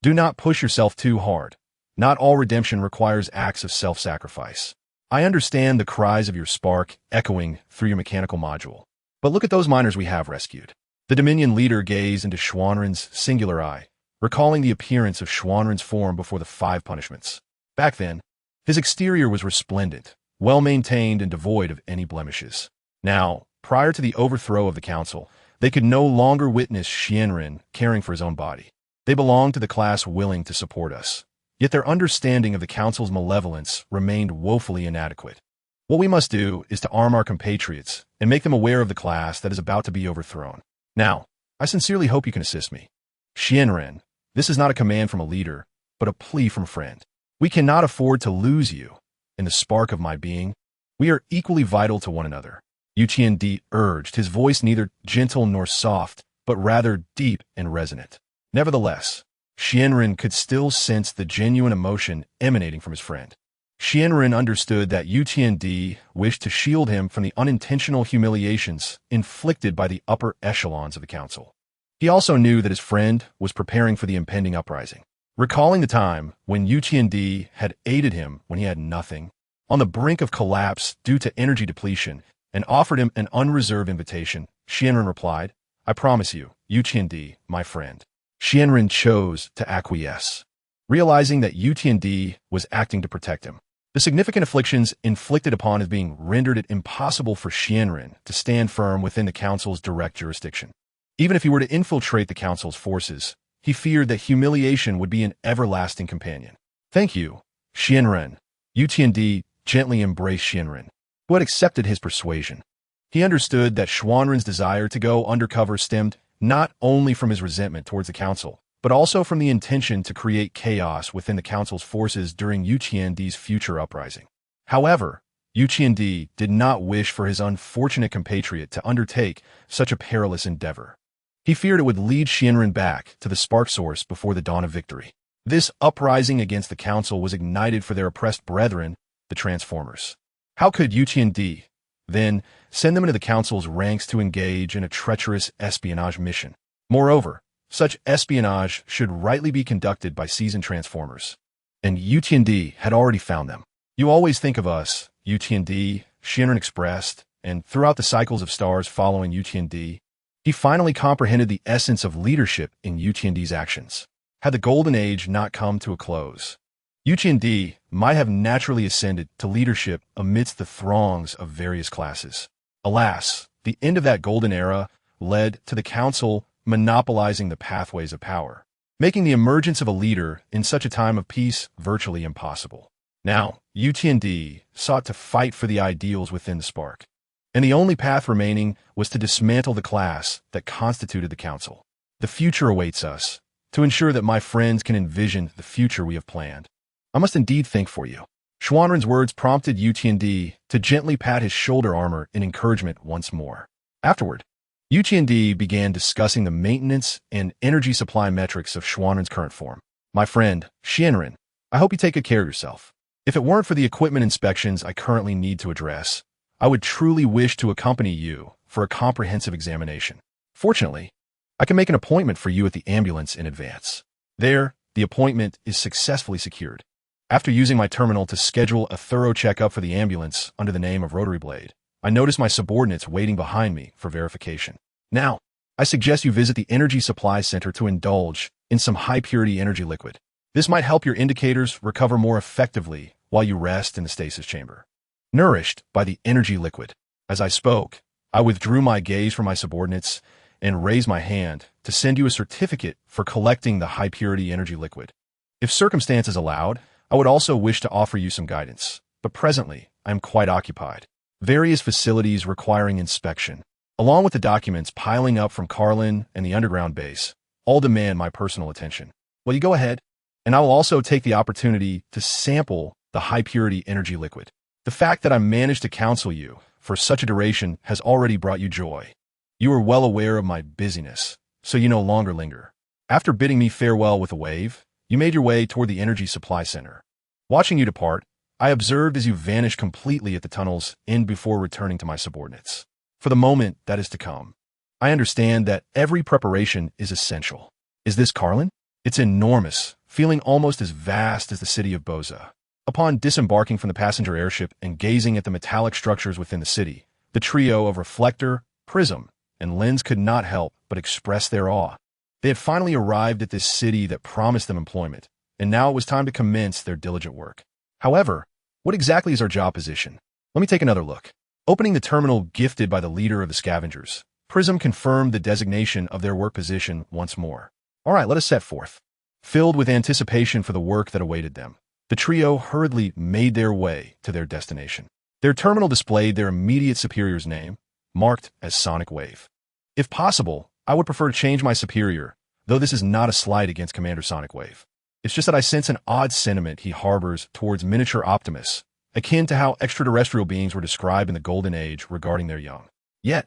do not push yourself too hard. Not all redemption requires acts of self-sacrifice. I understand the cries of your spark echoing through your mechanical module, but look at those miners we have rescued." The Dominion leader gazed into Schwanren's singular eye, recalling the appearance of Schwanren's form before the 5 punishments. Back then, his exterior was resplendent, well-maintained and devoid of any blemishes. Now, prior to the overthrow of the Council, they could no longer witness Shinran caring for his own body. They belonged to the class willing to support us, yet their understanding of the Council's malevolence remained woefully inadequate. What we must do is to arm our compatriots and make them aware of the class that is about to be overthrown. Now, I sincerely hope you can assist me. Shinran, this is not a command from a leader, but a plea from a friend. We cannot afford to lose you. In the spark of my being, we are equally vital to one another. Yuqian urged, his voice neither gentle nor soft, but rather deep and resonant. Nevertheless, Shinran could still sense the genuine emotion emanating from his friend. Shinran understood that Yuqian wished to shield him from the unintentional humiliations inflicted by the upper echelons of the Council. He also knew that his friend was preparing for the impending uprising. Recalling the time when Yuqian had aided him when he had nothing, on the brink of collapse due to energy depletion, and offered him an unreserved invitation, Shinran replied, I promise you, Yu my friend. Xianren chose to acquiesce, realizing that Yu was acting to protect him. The significant afflictions inflicted upon his being rendered it impossible for Xianren to stand firm within the council's direct jurisdiction. Even if he were to infiltrate the council's forces, he feared that humiliation would be an everlasting companion. Thank you, Xianren. Yu gently embraced Xianren, who had accepted his persuasion. He understood that Xuanren's desire to go undercover stemmed not only from his resentment towards the council, but also from the intention to create chaos within the council's forces during Yu Qiandi's future uprising. However, Yu Qiandi did not wish for his unfortunate compatriot to undertake such a perilous endeavor. He feared it would lead Xianren back to the spark source before the dawn of victory. This uprising against the council was ignited for their oppressed brethren, the Transformers. How could Yu Qiandi, then, send them into the council's ranks to engage in a treacherous espionage mission? Moreover, such espionage should rightly be conducted by seasoned Transformers. And Yu Qiandi had already found them. You always think of us, Yu Qiandi, Xianren expressed, and throughout the cycles of stars following Yu Qiandi, he finally comprehended the essence of leadership in Yu Qiandi's actions. Had the Golden Age not come to a close, Yu Qiandi might have naturally ascended to leadership amidst the throngs of various classes. Alas, the end of that golden era led to the council monopolizing the pathways of power, making the emergence of a leader in such a time of peace virtually impossible. Now, Yu Qiandi sought to fight for the ideals within the spark, and the only path remaining was to dismantle the class that constituted the council. The future awaits us. To ensure that my friends can envision the future we have planned, I must indeed think for you. Xuanren's words prompted Yu Qiandi to gently pat his shoulder armor in encouragement once more. Afterward, Yu Qiandi began discussing the maintenance and energy supply metrics of Xuanren's current form. My friend, Xianren, I hope you take good care of yourself. If it weren't for the equipment inspections I currently need to address, I would truly wish to accompany you for a comprehensive examination. Fortunately, I can make an appointment for you at the ambulance in advance. There, the appointment is successfully secured. After using my terminal to schedule a thorough checkup for the ambulance under the name of Rotary Blade, I noticed my subordinates waiting behind me for verification. Now, I suggest you visit the Energy Supply Center to indulge in some high-purity energy liquid. This might help your indicators recover more effectively while you rest in the stasis chamber. Nourished by the energy liquid, as I spoke, I withdrew my gaze from my subordinates and raised my hand to send you a certificate for collecting the high-purity energy liquid. If circumstances allowed, I would also wish to offer you some guidance, but presently I am quite occupied. Various facilities requiring inspection, along with the documents piling up from Carlin and the underground base, all demand my personal attention. Well, you go ahead, and I will also take the opportunity to sample the high-purity energy liquid. The fact that I managed to counsel you for such a duration has already brought you joy. You are well aware of my busyness, so you no longer linger. After bidding me farewell with a wave, you made your way toward the Energy Supply Center. Watching you depart, I observed as you vanished completely at the tunnel's end before returning to my subordinates. For the moment that is to come, I understand that every preparation is essential. Is this Carlin? It's enormous, feeling almost as vast as the city of Boza. Upon disembarking from the passenger airship and gazing at the metallic structures within the city, the trio of reflector, prism, and lens could not help but express their awe. They had finally arrived at this city that promised them employment, and now it was time to commence their diligent work. However, what exactly is our job position? Let me take another look. Opening the terminal gifted by the leader of the scavengers, Prism confirmed the designation of their work position once more. All right, let us set forth. Filled with anticipation for the work that awaited them, the trio hurriedly made their way to their destination. Their terminal displayed their immediate superior's name, marked as Sonic Wave. If possible, I would prefer to change my superior, though this is not a slight against Commander Sonic Wave. It's just that I sense an odd sentiment he harbors towards miniature Optimus, akin to how extraterrestrial beings were described in the Golden Age regarding their young. Yet,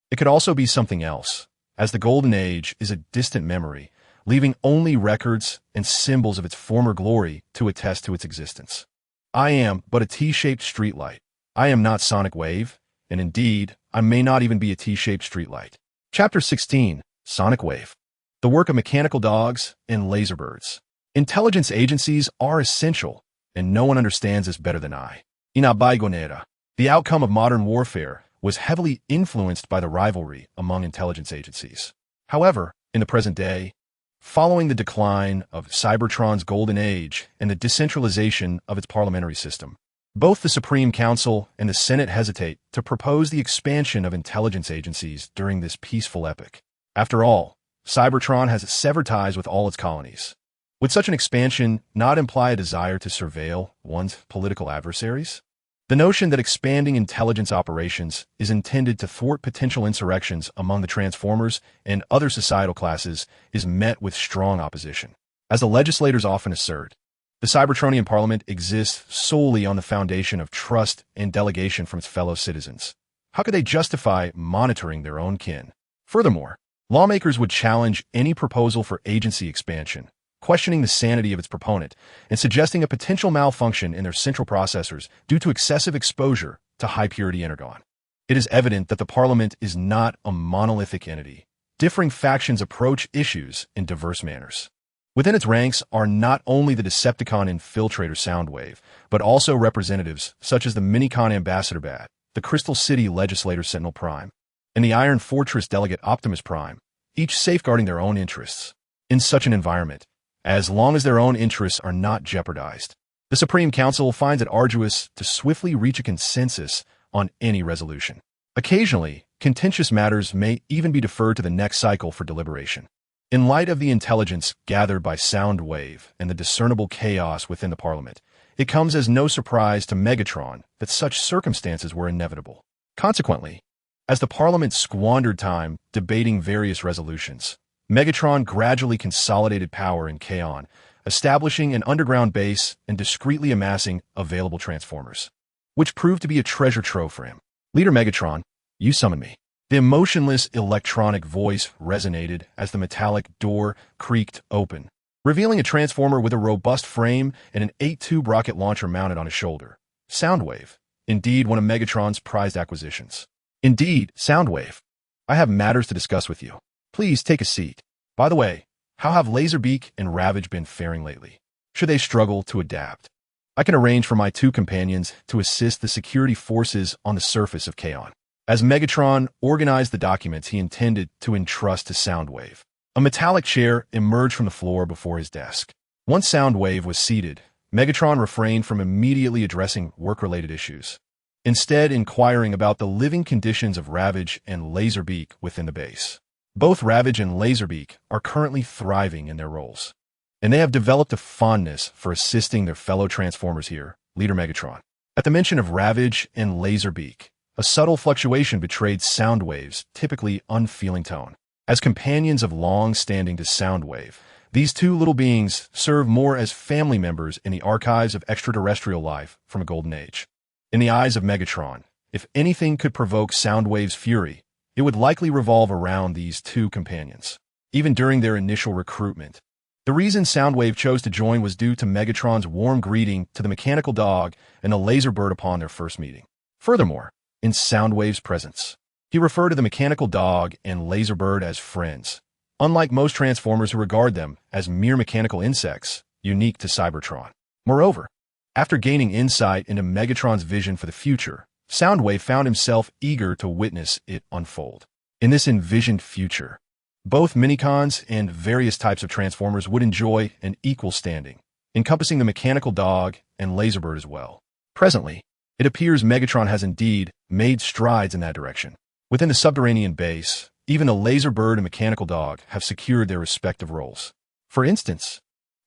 it could also be something else, as the Golden Age is a distant memory, leaving only records and symbols of its former glory to attest to its existence. I am but a T-shaped streetlight. I am not Sonic Wave, and indeed, I may not even be a T-shaped streetlight. Chapter 16, Sonic Wave. The work of mechanical dogs and laserbirds. Intelligence agencies are essential, and no one understands this better than I. Inabaigonera. The outcome of modern warfare was heavily influenced by the rivalry among intelligence agencies. However, in the present day, following the decline of Cybertron's Golden Age and the decentralization of its parliamentary system, both the Supreme Council and the Senate hesitate to propose the expansion of intelligence agencies during this peaceful epoch. After all, Cybertron has severed ties with all its colonies. Would such an expansion not imply a desire to surveil one's political adversaries? The notion that expanding intelligence operations is intended to thwart potential insurrections among the Transformers and other societal classes is met with strong opposition. As the legislators often assert, the Cybertronian Parliament exists solely on the foundation of trust and delegation from its fellow citizens. How could they justify monitoring their own kin? Furthermore, lawmakers would challenge any proposal for agency expansion, questioning the sanity of its proponent and suggesting a potential malfunction in their central processors due to excessive exposure to high-purity energon. It is evident that the Parliament is not a monolithic entity. Differing factions approach issues in diverse manners. Within its ranks are not only the Decepticon infiltrator Soundwave, but also representatives such as the Minicon Ambassador Bat, the Crystal City legislator Sentinel Prime, and the Iron Fortress delegate Optimus Prime, each safeguarding their own interests. In such an environment, as long as their own interests are not jeopardized, the Supreme Council finds it arduous to swiftly reach a consensus on any resolution. Occasionally, contentious matters may even be deferred to the next cycle for deliberation. In light of the intelligence gathered by Soundwave and the discernible chaos within the Parliament, it comes as no surprise to Megatron that such circumstances were inevitable. Consequently, as the Parliament squandered time debating various resolutions, Megatron gradually consolidated power in Kaon, establishing an underground base and discreetly amassing available Transformers, which proved to be a treasure trove for him. Leader Megatron, you summon me. The emotionless electronic voice resonated as the metallic door creaked open, revealing a Transformer with a robust frame and an 8-tube rocket launcher mounted on his shoulder. Soundwave, indeed one of Megatron's prized acquisitions. Indeed, Soundwave, I have matters to discuss with you. Please take a seat. By the way, how have Laserbeak and Ravage been faring lately? Should they struggle to adapt? I can arrange for my two companions to assist the security forces on the surface of Kaon. As Megatron organized the documents he intended to entrust to Soundwave, a metallic chair emerged from the floor before his desk. Once Soundwave was seated, Megatron refrained from immediately addressing work-related issues, instead inquiring about the living conditions of Ravage and Laserbeak within the base. Both Ravage and Laserbeak are currently thriving in their roles, and they have developed a fondness for assisting their fellow Transformers here, Leader Megatron. At the mention of Ravage and Laserbeak, a subtle fluctuation betrayed Soundwave's typically unfeeling tone. As companions of long-standing to Soundwave, these two little beings serve more as family members in the archives of extraterrestrial life from a golden age. In the eyes of Megatron, if anything could provoke Soundwave's fury, it would likely revolve around these two companions. Even during their initial recruitment, the reason Soundwave chose to join was due to Megatron's warm greeting to the mechanical dog and the laser bird upon their first meeting. Furthermore, in Soundwave's presence, he referred to the mechanical dog and Laserbird as friends, unlike most Transformers who regard them as mere mechanical insects, unique to Cybertron. Moreover, after gaining insight into Megatron's vision for the future, Soundwave found himself eager to witness it unfold. In this envisioned future, both Minicons and various types of Transformers would enjoy an equal standing, encompassing the mechanical dog and Laserbird as well. Presently, it appears Megatron has indeed made strides in that direction. Within the subterranean base, even the Laserbird and mechanical dog have secured their respective roles. For instance,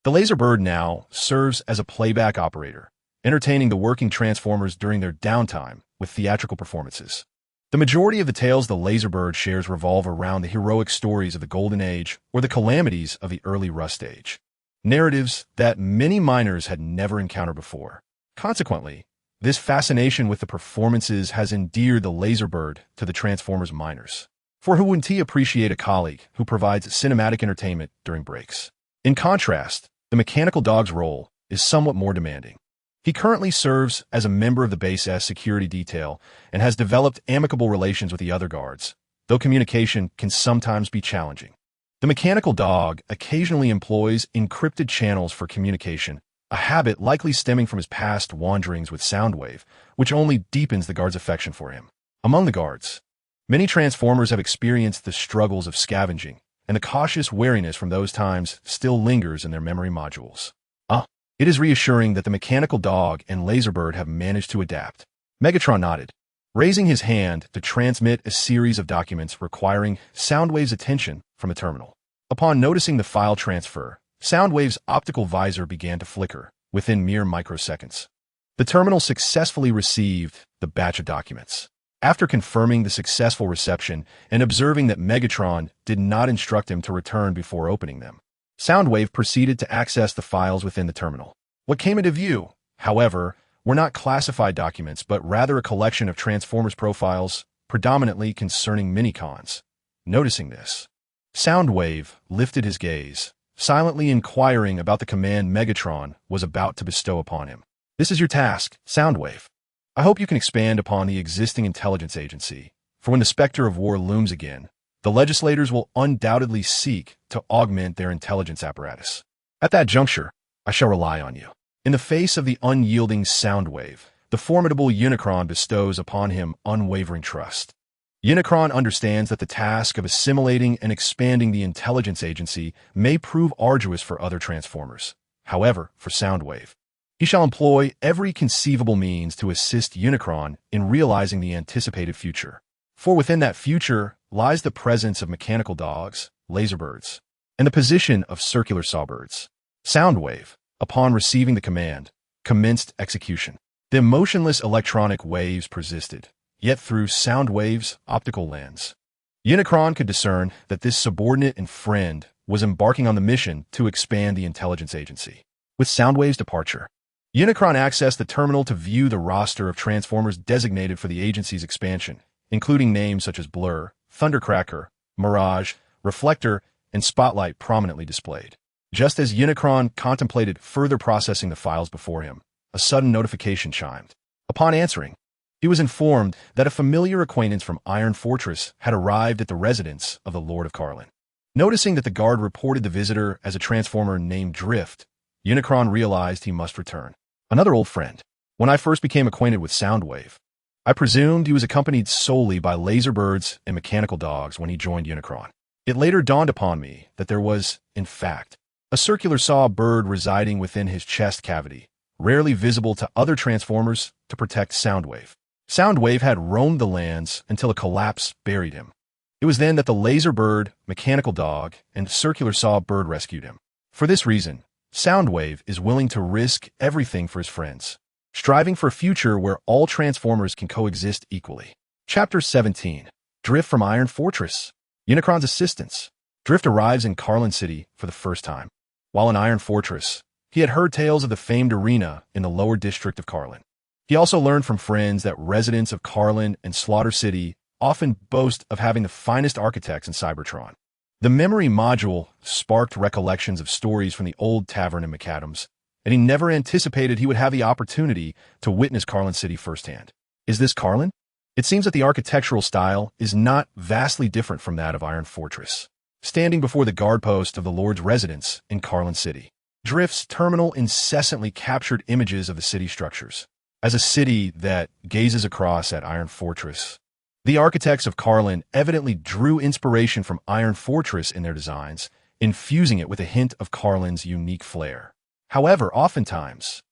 the Laserbird now serves as a playback operator, entertaining the working Transformers during their downtime with theatrical performances. The majority of the tales the Laserbird shares revolve around the heroic stories of the Golden Age or the calamities of the early Rust Age, narratives that many miners had never encountered before. Consequently, this fascination with the performances has endeared the Laserbird to the Transformers miners, for who wouldn't appreciate a colleague who provides cinematic entertainment during breaks. In contrast, the mechanical dog's role is somewhat more demanding. He currently serves as a member of the Base S security detail and has developed amicable relations with the other guards, though communication can sometimes be challenging. The mechanical dog occasionally employs encrypted channels for communication, a habit likely stemming from his past wanderings with Soundwave, which only deepens the guard's affection for him. Among the guards, many Transformers have experienced the struggles of scavenging, and the cautious wariness from those times still lingers in their memory modules. It is reassuring that the mechanical dog and Laserbird have managed to adapt. Megatron nodded, raising his hand to transmit a series of documents requiring Soundwave's attention from the terminal. Upon noticing the file transfer, Soundwave's optical visor began to flicker within mere microseconds. The terminal successfully received the batch of documents. After confirming the successful reception and observing that Megatron did not instruct him to return before opening them, Soundwave proceeded to access the files within the terminal. What came into view, however, were not classified documents, but rather a collection of Transformers profiles, predominantly concerning minicons. Noticing this, Soundwave lifted his gaze, silently inquiring about the command Megatron was about to bestow upon him. This is your task, Soundwave. I hope you can expand upon the existing intelligence agency, for when the specter of war looms again, the legislators will undoubtedly seek to augment their intelligence apparatus. At that juncture, I shall rely on you. In the face of the unyielding Soundwave, the formidable Unicron bestows upon him unwavering trust. Unicron understands that the task of assimilating and expanding the intelligence agency may prove arduous for other Transformers. However, for Soundwave, he shall employ every conceivable means to assist Unicron in realizing the anticipated future. For within that future lies the presence of mechanical dogs, laserbirds, and the position of circular sawbirds. Soundwave, upon receiving the command, commenced execution. The motionless electronic waves persisted, yet through Soundwave's optical lens, Unicron could discern that this subordinate and friend was embarking on the mission to expand the intelligence agency. With Soundwave's departure, Unicron accessed the terminal to view the roster of Transformers designated for the agency's expansion, including names such as Blur, Thundercracker, Mirage, Reflector, and Spotlight prominently displayed. Just as Unicron contemplated further processing the files before him, a sudden notification chimed. Upon answering, he was informed that a familiar acquaintance from Iron Fortress had arrived at the residence of the Lord of Karlin. Noticing that the guard reported the visitor as a Transformer named Drift, Unicron realized he must return. Another old friend. When I first became acquainted with Soundwave, I presumed he was accompanied solely by laserbirds and mechanical dogs when he joined Unicron. It later dawned upon me that there was, in fact, a circular saw bird residing within his chest cavity, rarely visible to other Transformers, to protect Soundwave. Soundwave had roamed the lands until a collapse buried him. It was then that the laserbird, mechanical dog, and circular saw bird rescued him. For this reason, Soundwave is willing to risk everything for his friends, striving for a future where all Transformers can coexist equally. Chapter 17. Drift from Iron Fortress. Unicron's assistance. Drift arrives in Karlin City for the first time. While in Iron Fortress, he had heard tales of the famed arena in the lower district of Karlin. He also learned from friends that residents of Karlin and Slaughter City often boast of having the finest architects in Cybertron. The memory module sparked recollections of stories from the old tavern in McAdams, and he never anticipated he would have the opportunity to witness Karlin City firsthand. Is this Karlin? It seems that the architectural style is not vastly different from that of Iron Fortress. Standing before the guard post of the Lord's residence in Karlin City, Drift's terminal incessantly captured images of the city structures. As a city that gazes across at Iron Fortress, the architects of Karlin evidently drew inspiration from Iron Fortress in their designs, infusing it with a hint of Karlin's unique flair. However, oftentimes,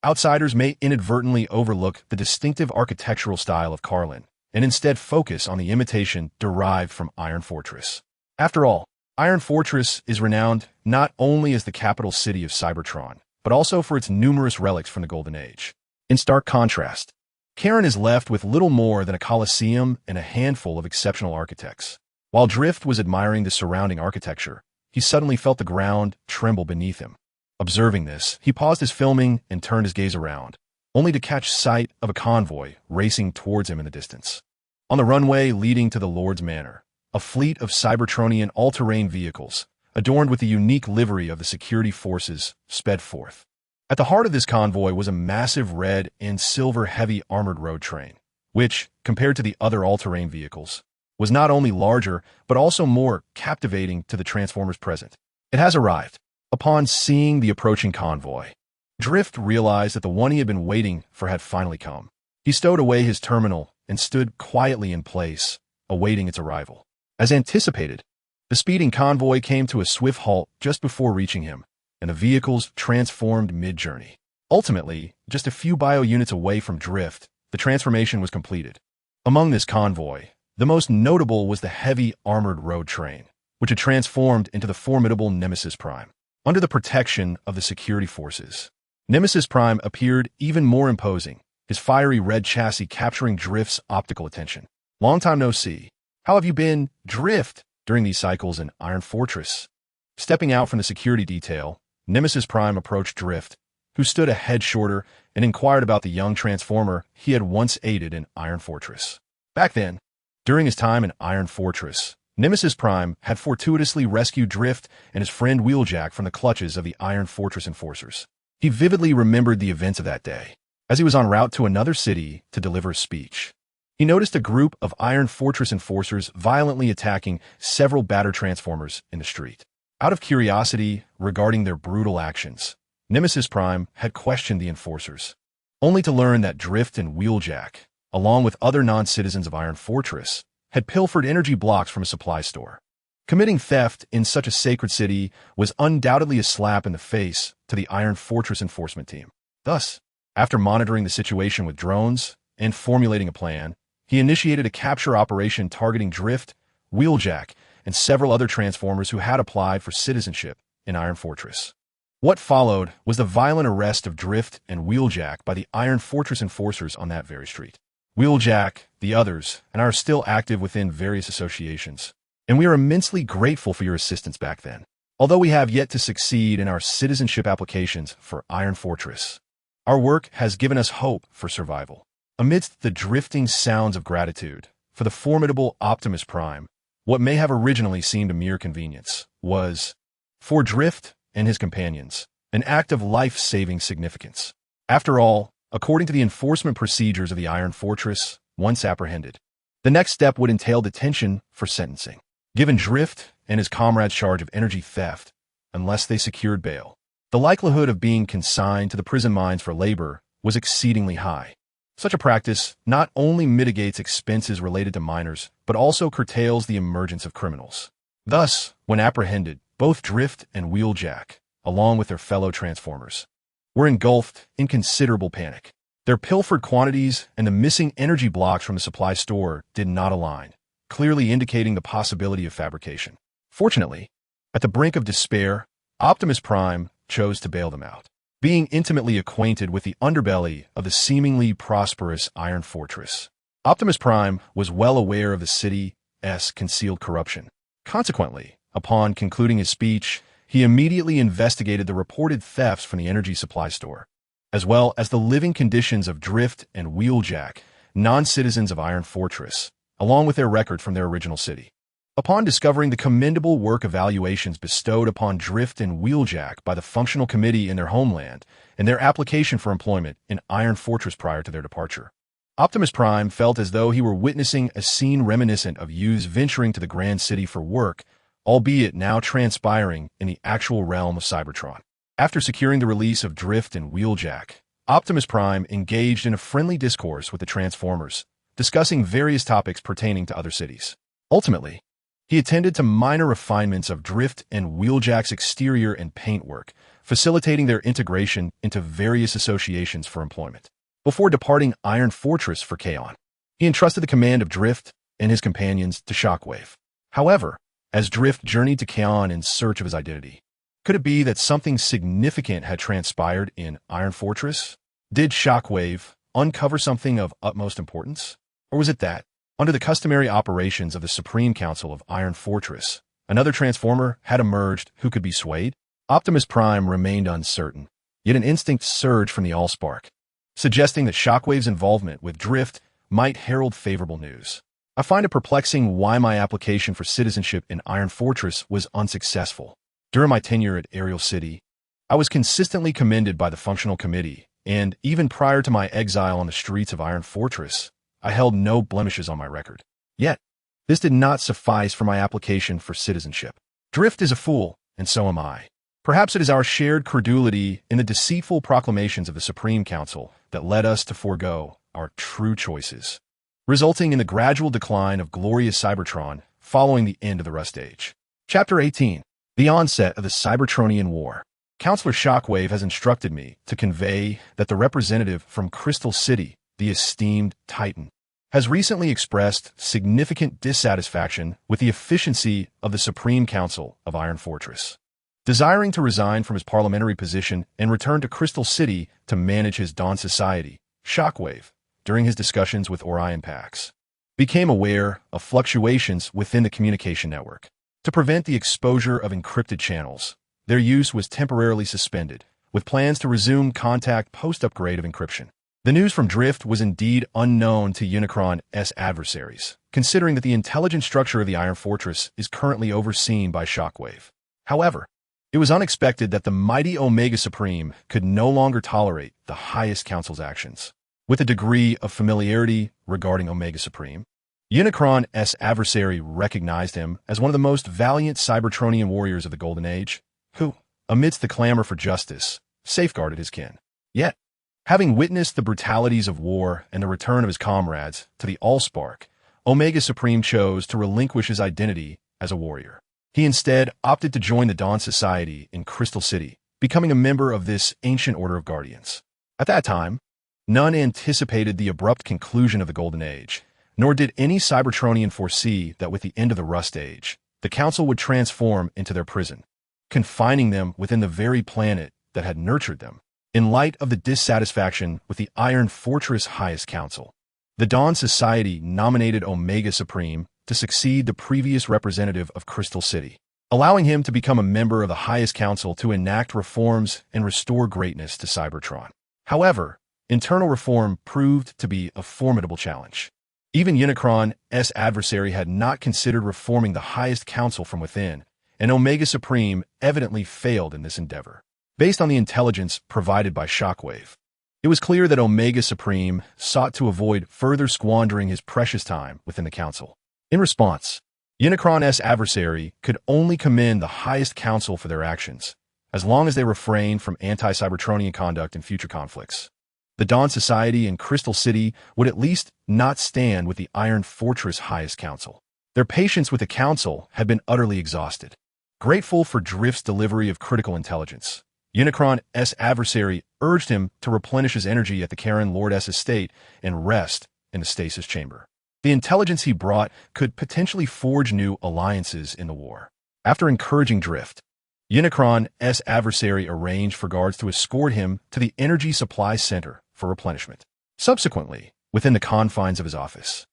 outsiders may inadvertently overlook the distinctive architectural style of Karlin and instead focus on the imitation derived from Iron Fortress. After all, Iron Fortress is renowned not only as the capital city of Cybertron, but also for its numerous relics from the Golden Age. In stark contrast, Kaon is left with little more than a coliseum and a handful of exceptional architects. While Drift was admiring the surrounding architecture, he suddenly felt the ground tremble beneath him. Observing this, he paused his filming and turned his gaze around, only to catch sight of a convoy racing towards him in the distance. On the runway leading to the Lord's Manor, a fleet of Cybertronian all-terrain vehicles, adorned with the unique livery of the security forces, sped forth. At the heart of this convoy was a massive red and silver heavy armored road train, which, compared to the other all-terrain vehicles, was not only larger, but also more captivating to the Transformers present. It has arrived. Upon seeing the approaching convoy, Drift realized that the one he had been waiting for had finally come. He stowed away his terminal and stood quietly in place, awaiting its arrival. As anticipated, the speeding convoy came to a swift halt just before reaching him, and the vehicles transformed mid-journey. Ultimately, just a few bio-units away from drift, the transformation was completed. Among this convoy, the most notable was the heavy armored road train, which had transformed into the formidable Nemesis Prime. Under the protection of the security forces, Nemesis Prime appeared even more imposing, his fiery red chassis capturing Drift's optical attention. Long time no see. How have you been, Drift, during these cycles in Iron Fortress? Stepping out from the security detail, Nemesis Prime approached Drift, who stood a head shorter, and inquired about the young Transformer he had once aided in Iron Fortress. Back then, during his time in Iron Fortress, Nemesis Prime had fortuitously rescued Drift and his friend Wheeljack from the clutches of the Iron Fortress enforcers. He vividly remembered the events of that day, as he was en route to another city to deliver a speech. He noticed a group of Iron Fortress enforcers violently attacking several battered Transformers in the street. Out of curiosity regarding their brutal actions, Nemesis Prime had questioned the enforcers, only to learn that Drift and Wheeljack, along with other non-citizens of Iron Fortress, had pilfered energy blocks from a supply store. Committing theft in such a sacred city was undoubtedly a slap in the face to the Iron Fortress enforcement team. Thus, after monitoring the situation with drones and formulating a plan, he initiated a capture operation targeting Drift, Wheeljack, and several other Transformers who had applied for citizenship in Iron Fortress. What followed was the violent arrest of Drift and Wheeljack by the Iron Fortress enforcers on that very street. Wheeljack, the others, and I are still active within various associations, and we are immensely grateful for your assistance back then. Although we have yet to succeed in our citizenship applications for Iron Fortress, our work has given us hope for survival. Amidst the drifting sounds of gratitude for the formidable Optimus Prime, what may have originally seemed a mere convenience was, for Drift and his companions, an act of life-saving significance. After all, according to the enforcement procedures of the Iron Fortress, once apprehended, the next step would entail detention for sentencing. Given Drift and his comrades' charge of energy theft, unless they secured bail, the likelihood of being consigned to the prison mines for labor was exceedingly high. Such a practice not only mitigates expenses related to minors, but also curtails the emergence of criminals. Thus, when apprehended, both Drift and Wheeljack, along with their fellow Transformers, were engulfed in considerable panic. Their pilfered quantities and the missing energy blocks from the supply store did not align, clearly indicating the possibility of fabrication. Fortunately, at the brink of despair, Optimus Prime chose to bail them out. Being intimately acquainted with the underbelly of the seemingly prosperous Iron Fortress, Optimus Prime was well aware of the city's concealed corruption. Consequently, upon concluding his speech, he immediately investigated the reported thefts from the energy supply store, as well as the living conditions of Drift and Wheeljack, non-citizens of Iron Fortress, along with their record from their original city. Upon discovering the commendable work evaluations bestowed upon Drift and Wheeljack by the Functional Committee in their homeland and their application for employment in Iron Fortress prior to their departure, Optimus Prime felt as though he were witnessing a scene reminiscent of youths venturing to the Grand City for work, albeit now transpiring in the actual realm of Cybertron. After securing the release of Drift and Wheeljack, Optimus Prime engaged in a friendly discourse with the Transformers, discussing various topics pertaining to other cities. Ultimately, he attended to minor refinements of Drift and Wheeljack's exterior and paintwork, facilitating their integration into various associations for employment. Before departing Iron Fortress for Kaon, he entrusted the command of Drift and his companions to Shockwave. However, as Drift journeyed to Kaon in search of his identity, could it be that something significant had transpired in Iron Fortress? Did Shockwave uncover something of utmost importance? Or was it that, under the customary operations of the Supreme Council of Iron Fortress, another Transformer had emerged who could be swayed? Optimus Prime remained uncertain, yet an instinct surged from the Allspark, suggesting that Shockwave's involvement with Drift might herald favorable news. I find it perplexing why my application for citizenship in Iron Fortress was unsuccessful. During my tenure at Ariel City, I was consistently commended by the Functional Committee, and even prior to my exile on the streets of Iron Fortress, I held no blemishes on my record. Yet, this did not suffice for my application for citizenship. Drift is a fool, and so am I. Perhaps it is our shared credulity in the deceitful proclamations of the Supreme Council that led us to forego our true choices. resulting in the gradual decline of glorious Cybertron following the end of the Rust Age. Chapter 18. The onset of the Cybertronian War. Counselor Shockwave has instructed me to convey that the representative from Crystal City, the esteemed Titan, has recently expressed significant dissatisfaction with the efficiency of the Supreme Council of Iron Fortress. Desiring to resign from his parliamentary position and return to Crystal City to manage his Dawn Society, Shockwave, during his discussions with Orion Pax, became aware of fluctuations within the communication network. To prevent the exposure of encrypted channels, their use was temporarily suspended, with plans to resume contact post-upgrade of encryption. The news from Drift was indeed unknown to Unicron's adversaries, considering that the intelligent structure of the Iron Fortress is currently overseen by Shockwave. However, it was unexpected that the mighty Omega Supreme could no longer tolerate the highest council's actions. With a degree of familiarity regarding Omega Supreme, Unicron's adversary recognized him as one of the most valiant Cybertronian warriors of the Golden Age, who, amidst the clamor for justice, safeguarded his kin. Yet, having witnessed the brutalities of war and the return of his comrades to the Allspark, Omega Supreme chose to relinquish his identity as a warrior. He instead opted to join the Dawn Society in Crystal City, becoming a member of this ancient order of guardians. At that time, none anticipated the abrupt conclusion of the Golden Age, nor did any Cybertronian foresee that with the end of the Rust Age, the Council would transform into their prison, confining them within the very planet that had nurtured them. In light of the dissatisfaction with the Iron Fortress Highest Council, the Dawn Society nominated Omega Supreme to succeed the previous representative of Crystal City, allowing him to become a member of the Highest Council to enact reforms and restore greatness to Cybertron. However, internal reform proved to be a formidable challenge. Even Unicron's adversary had not considered reforming the Highest Council from within, and Omega Supreme evidently failed in this endeavor. Based on the intelligence provided by Shockwave, it was clear that Omega Supreme sought to avoid further squandering his precious time within the Council. In response, Unicron's adversary could only commend the Highest Council for their actions, as long as they refrained from anti-Cybertronian conduct in future conflicts. The Dawn Society and Crystal City would at least not stand with the Iron Fortress Highest Council. Their patience with the Council had been utterly exhausted. Grateful for Drift's delivery of critical intelligence, Unicron's adversary urged him to replenish his energy at the Kaon Lord's estate and rest in the stasis chamber. The intelligence he brought could potentially forge new alliances in the war. After encouraging Drift, Unicron's adversary arranged for guards to escort him to the Energy Supply Center for replenishment. Subsequently, within the confines of his office,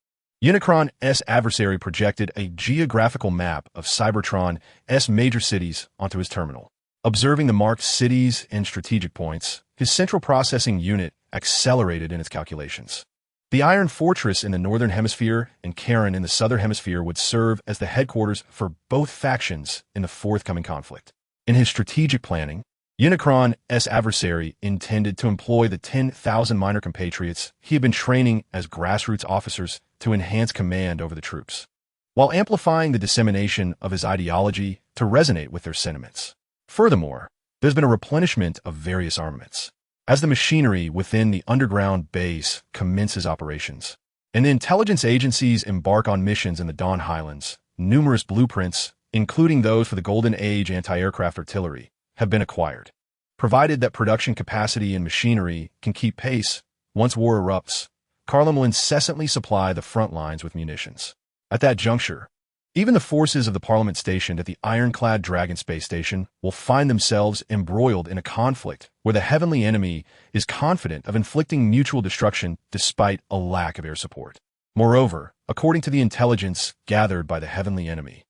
Unicron's adversary projected a geographical map of Cybertron's major cities onto his terminal. Observing the marked cities and strategic points, his central processing unit accelerated in its calculations. The Iron Fortress in the Northern Hemisphere and Kaon in the Southern Hemisphere would serve as the headquarters for both factions in the forthcoming conflict. In his strategic planning, Unicron's adversary intended to employ the 10,000 minor compatriots he had been training as grassroots officers to enhance command over the troops, while amplifying the dissemination of his ideology to resonate with their sentiments. Furthermore, there's been a replenishment of various armaments, as the machinery within the underground base commences operations, and the intelligence agencies embark on missions in the Dawn Highlands. Numerous blueprints, including those for the Golden Age anti-aircraft artillery, have been acquired. Provided that production capacity and machinery can keep pace, once war erupts, Carlin will incessantly supply the front lines with munitions. At that juncture, even the forces of the Parliament stationed at the ironclad Dragon space station will find themselves embroiled in a conflict where the heavenly enemy is confident of inflicting mutual destruction despite a lack of air support. Moreover, according to the intelligence gathered by the heavenly enemy,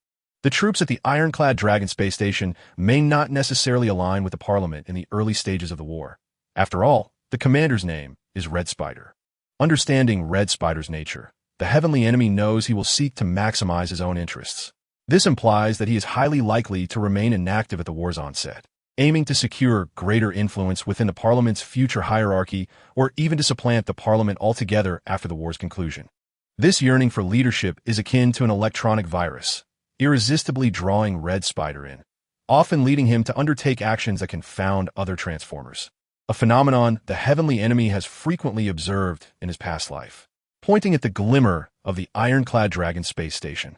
the troops at the ironclad Dragon space station may not necessarily align with the Parliament in the early stages of the war. After all, the commander's name is Red Spider. Understanding Red Spider's nature, the heavenly enemy knows he will seek to maximize his own interests. This implies that he is highly likely to remain inactive at the war's onset, aiming to secure greater influence within the Parliament's future hierarchy or even to supplant the Parliament altogether after the war's conclusion. This yearning for leadership is akin to an electronic virus, irresistibly drawing Red Spider in, often leading him to undertake actions that confound other Transformers, a phenomenon the heavenly enemy has frequently observed in his past life. pointing at the glimmer of the ironclad Dragon space station.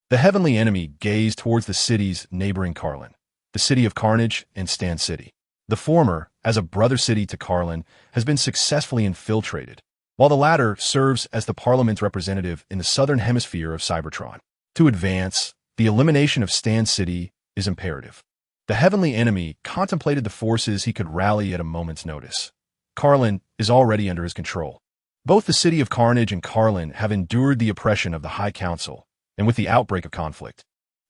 The heavenly enemy gazed towards the cities neighboring Karlin, the city of Carnage and Stan City. The former, as a brother city to Karlin, has been successfully infiltrated, while the latter serves as the Parliament's representative in the southern hemisphere of Cybertron. To advance, the elimination of Stan City is imperative. The heavenly enemy contemplated the forces he could rally at a moment's notice. Karlin is already under his control. Both the city of Carnage and Karlin have endured the oppression of the High Council, and with the outbreak of conflict,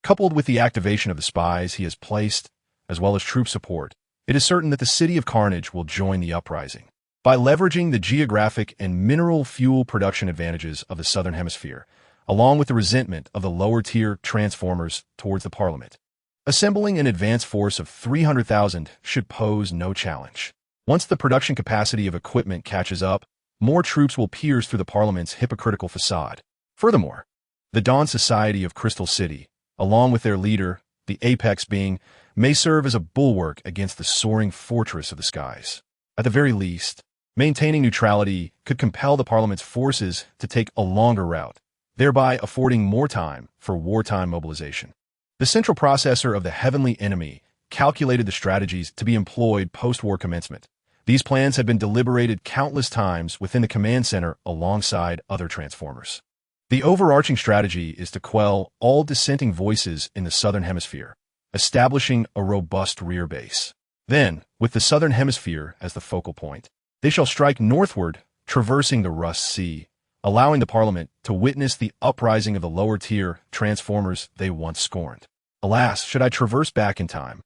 coupled with the activation of the spies he has placed, as well as troop support, it is certain that the city of Carnage will join the Uprising. By leveraging the geographic and mineral fuel production advantages of the Southern Hemisphere, along with the resentment of the lower-tier Transformers towards the Parliament, assembling an advance force of 300,000 should pose no challenge. Once the production capacity of equipment catches up, more troops will pierce through the Parliament's hypocritical facade. Furthermore, the Dawn Society of Crystal City, along with their leader, the Apex being, may serve as a bulwark against the soaring fortress of the skies. At the very least, maintaining neutrality could compel the Parliament's forces to take a longer route, thereby affording more time for wartime mobilization. The central processor of the heavenly enemy calculated the strategies to be employed post-war commencement. These plans had been deliberated countless times within the command center alongside other Transformers. The overarching strategy is to quell all dissenting voices in the Southern Hemisphere, establishing a robust rear base. Then, with the Southern Hemisphere as the focal point, they shall strike northward, traversing the Rust Sea, allowing the Parliament to witness the uprising of the lower-tier Transformers they once scorned. Alas, should I traverse back in time,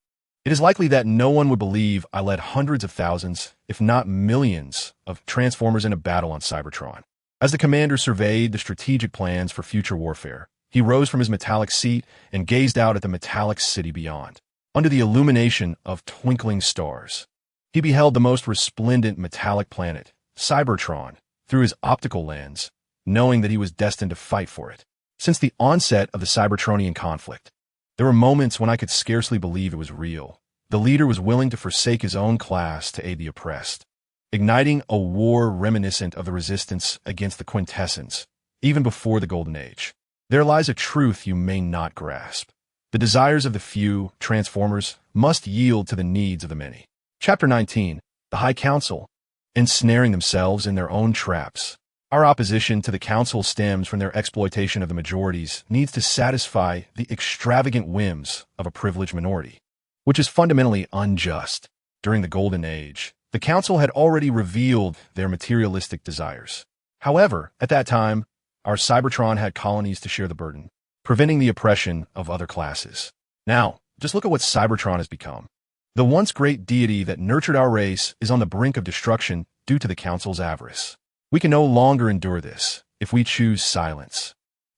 it is likely that no one would believe I led hundreds of thousands, if not millions, of Transformers in a battle on Cybertron. As the commander surveyed the strategic plans for future warfare, he rose from his metallic seat and gazed out at the metallic city beyond. Under the illumination of twinkling stars, he beheld the most resplendent metallic planet, Cybertron, through his optical lens, knowing that he was destined to fight for it. Since the onset of the Cybertronian conflict, there were moments when I could scarcely believe it was real. The leader was willing to forsake his own class to aid the oppressed, igniting a war reminiscent of the resistance against the Quintessence, even before the Golden Age. There lies a truth you may not grasp. The desires of the few, Transformers, must yield to the needs of the many. Chapter 19, The High Council, ensnaring themselves in their own traps. Our opposition to the Council stems from their exploitation of the majorities needs to satisfy the extravagant whims of a privileged minority, which is fundamentally unjust. During the Golden Age, the Council had already revealed their materialistic desires. However, at that time, our Cybertron had colonies to share the burden, preventing the oppression of other classes. Now, just look at what Cybertron has become. The once great deity that nurtured our race is on the brink of destruction due to the Council's avarice. We can no longer endure this if we choose silence.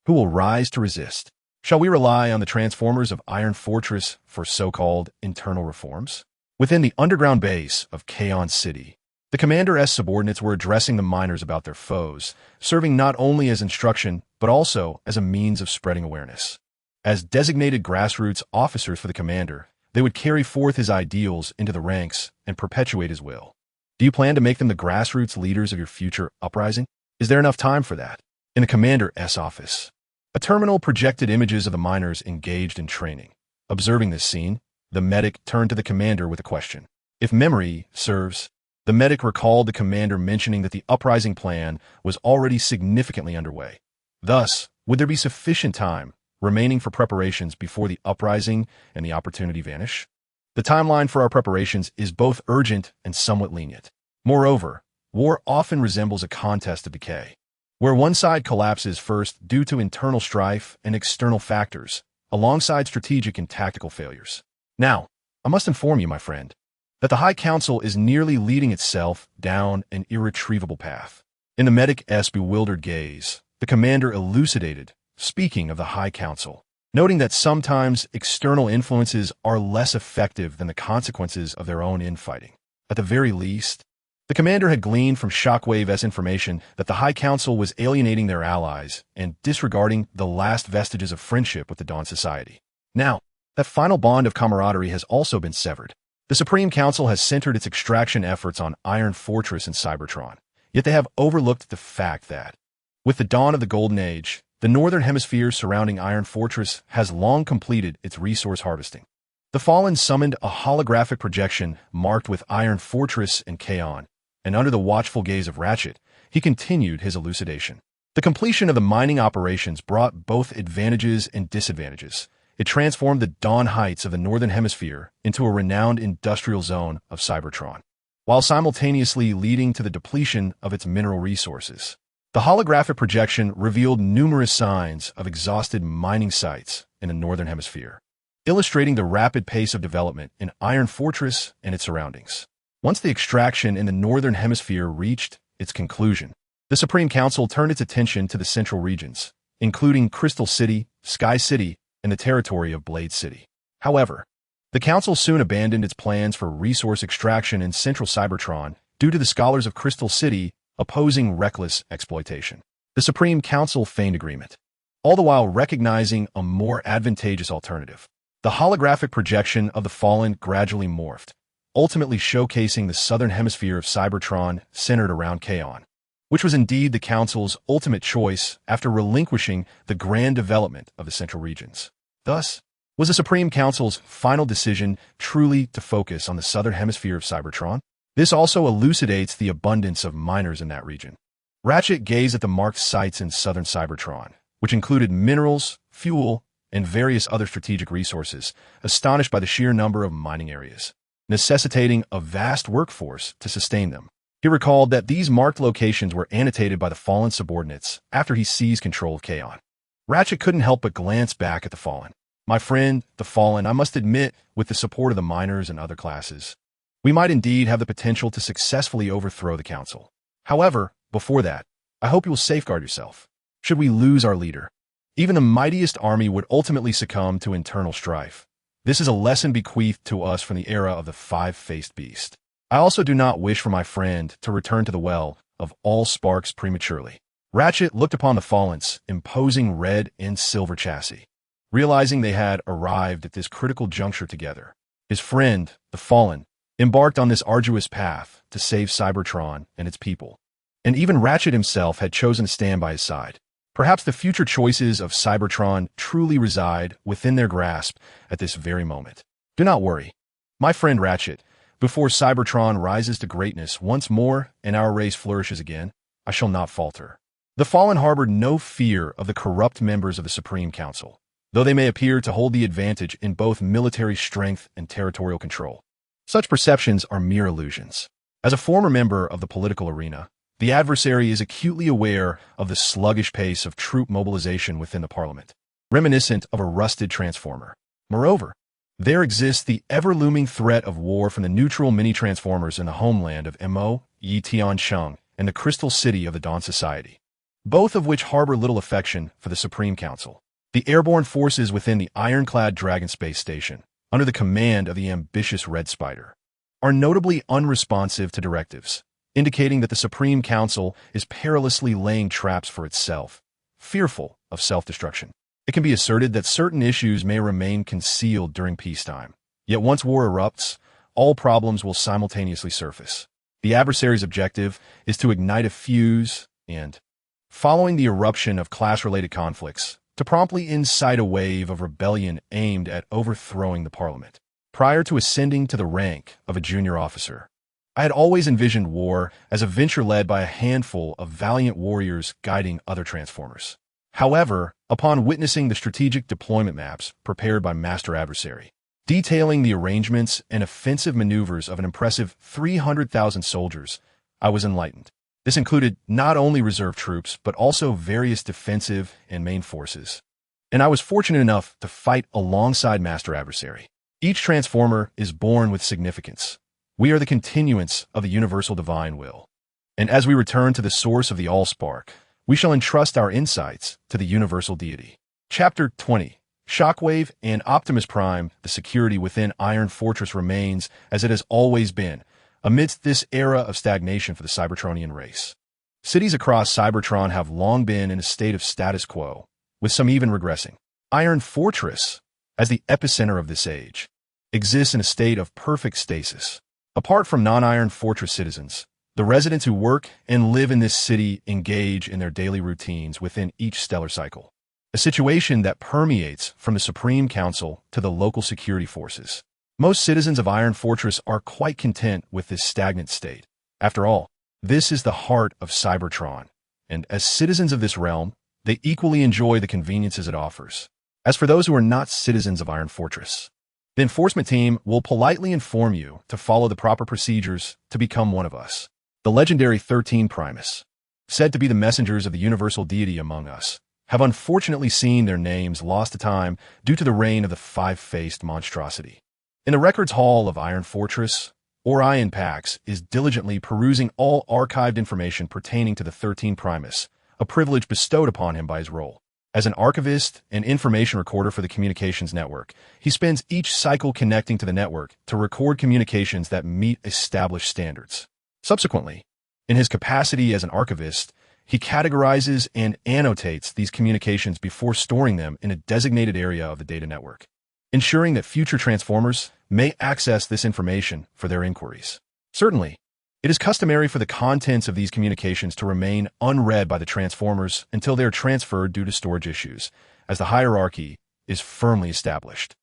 Who will rise to resist? Shall we rely on the Transformers of Iron Fortress for so-called internal reforms? Within the underground base of Kaon City, the Commander-S subordinates were addressing the miners about their foes, serving not only as instruction, but also as a means of spreading awareness. As designated grassroots officers for the Commander, they would carry forth his ideals into the ranks and perpetuate his will. Do you plan to make them the grassroots leaders of your future uprising? Is there enough time for that? In the Commander-S office, a terminal projected images of the miners engaged in training. Observing this scene, the medic turned to the Commander with a question. If memory serves, the medic recalled the Commander mentioning that the uprising plan was already significantly underway. Thus, would there be sufficient time remaining for preparations before the uprising and the opportunity vanish? The timeline for our preparations is both urgent and somewhat lenient. Moreover, war often resembles a contest of decay, where one side collapses first due to internal strife and external factors, alongside strategic and tactical failures. Now, I must inform you, my friend, that the High Council is nearly leading itself down an irretrievable path. In the medic's bewildered gaze, the Commander elucidated, speaking of the High Council, noting that sometimes external influences are less effective than the consequences of their own infighting. At the very least, the Commander had gleaned from Shockwave's information that the High Council was alienating their allies and disregarding the last vestiges of friendship with the Dawn Society. Now, that final bond of camaraderie has also been severed. The Supreme Council has centered its extraction efforts on Iron Fortress and Cybertron, yet they have overlooked the fact that, With the dawn of the Golden Age, the northern hemisphere surrounding Iron Fortress has long completed its resource harvesting. The Fallen summoned a holographic projection marked with Iron Fortress and Kaon, and under the watchful gaze of Ratchet, he continued his elucidation. The completion of the mining operations brought both advantages and disadvantages. It transformed the dawn heights of the northern hemisphere into a renowned industrial zone of Cybertron, while simultaneously leading to the depletion of its mineral resources. The holographic projection revealed numerous signs of exhausted mining sites in the northern hemisphere, illustrating the rapid pace of development in Iron Fortress and its surroundings. Once the extraction in the northern hemisphere reached its conclusion, the Supreme Council turned its attention to the central regions, including Crystal City, Sky City, and the territory of Blade City. However, the Council soon abandoned its plans for resource extraction in central Cybertron due to the scholars of Crystal City opposing reckless exploitation. The Supreme Council feigned agreement, all the while recognizing a more advantageous alternative. The holographic projection of the Fallen gradually morphed, ultimately showcasing the southern hemisphere of Cybertron centered around Kaon, which was indeed the Council's ultimate choice after relinquishing the grand development of the central regions. Thus, was the Supreme Council's final decision truly to focus on the southern hemisphere of Cybertron? This also elucidates the abundance of miners in that region. Ratchet gazed at the marked sites in southern Cybertron, which included minerals, fuel, and various other strategic resources, astonished by the sheer number of mining areas, necessitating a vast workforce to sustain them. He recalled that these marked locations were annotated by the Fallen subordinates after he seized control of Kaon. Ratchet couldn't help but glance back at the Fallen. My friend, the Fallen, I must admit, with the support of the miners and other classes, we might indeed have the potential to successfully overthrow the Council. However, before that, I hope you will safeguard yourself. Should we lose our leader, even the mightiest army would ultimately succumb to internal strife. This is a lesson bequeathed to us from the era of the five-faced beast. I also do not wish for my friend to return to the well of all sparks prematurely. Ratchet looked upon the Fallen's imposing red and silver chassis, realizing they had arrived at this critical juncture together. His friend, the Fallen, embarked on this arduous path to save Cybertron and its people, and even Ratchet himself had chosen to stand by his side. Perhaps the future choices of Cybertron truly reside within their grasp at this very moment. Do not worry, my friend Ratchet. Before Cybertron rises to greatness once more and our race flourishes again, I shall not falter. The Fallen harbored no fear of the corrupt members of the Supreme Council, though they may appear to hold the advantage in both military strength and territorial control. Such perceptions are mere illusions. As a former member of the political arena, the adversary is acutely aware of the sluggish pace of troop mobilization within the Parliament, reminiscent of a rusted transformer. Moreover, there exists the ever-looming threat of war from the neutral mini-transformers in the homeland of Mo, Yi Tiansheng, and the Crystal City of the Dawn Society, both of which harbor little affection for the Supreme Council. The airborne forces within the ironclad Dragon Space Station, under the command of the ambitious Red Spider, are notably unresponsive to directives, indicating that the Supreme Council is perilously laying traps for itself, fearful of self-destruction. It can be asserted that certain issues may remain concealed during peacetime, yet once war erupts, all problems will simultaneously surface. The adversary's objective is to ignite a fuse and, following the eruption of class-related conflicts, to promptly incite a wave of rebellion aimed at overthrowing the Parliament. Prior to ascending to the rank of a junior officer, I had always envisioned war as a venture led by a handful of valiant warriors guiding other Transformers. However, upon witnessing the strategic deployment maps prepared by Master Adversary, detailing the arrangements and offensive maneuvers of an impressive 300,000 soldiers, I was enlightened. This included not only reserve troops, but also various defensive and main forces. And I was fortunate enough to fight alongside Master Adversary. Each Transformer is born with significance. We are the continuance of the universal divine will. And as we return to the source of the Allspark, we shall entrust our insights to the universal deity. Chapter 20. Shockwave and Optimus Prime, the security within Iron Fortress remains as it has always been, amidst this era of stagnation for the Cybertronian race. Cities across Cybertron have long been in a state of status quo, with some even regressing. Iron Fortress, as the epicenter of this age, exists in a state of perfect stasis. Apart from non-Iron Fortress citizens, The residents who work and live in this city engage in their daily routines within each stellar cycle, a situation that permeates from the Supreme Council to the local security forces. Most citizens of Iron Fortress are quite content with this stagnant state. After all, this is the heart of Cybertron, and as citizens of this realm, they equally enjoy the conveniences it offers. As for those who are not citizens of Iron Fortress, the enforcement team will politely inform you to follow the proper procedures to become one of us. The legendary 13 Primus, said to be the messengers of the universal deity among us, have unfortunately seen their names lost to time due to the reign of the five-faced monstrosity. In the records hall of Iron Fortress, Orion Pax is diligently perusing all archived information pertaining to the 13 Primus, a privilege bestowed upon him by his role. As an archivist and information recorder for the communications network, he spends each cycle connecting to the network to record communications that meet established standards. Subsequently, in his capacity as an archivist, he categorizes and annotates these communications before storing them in a designated area of the data network, ensuring that future transformers may access this information for their inquiries. Certainly, it is customary for the contents of these communications to remain unread by the transformers until they are transferred due to storage issues, as the hierarchy is firmly established.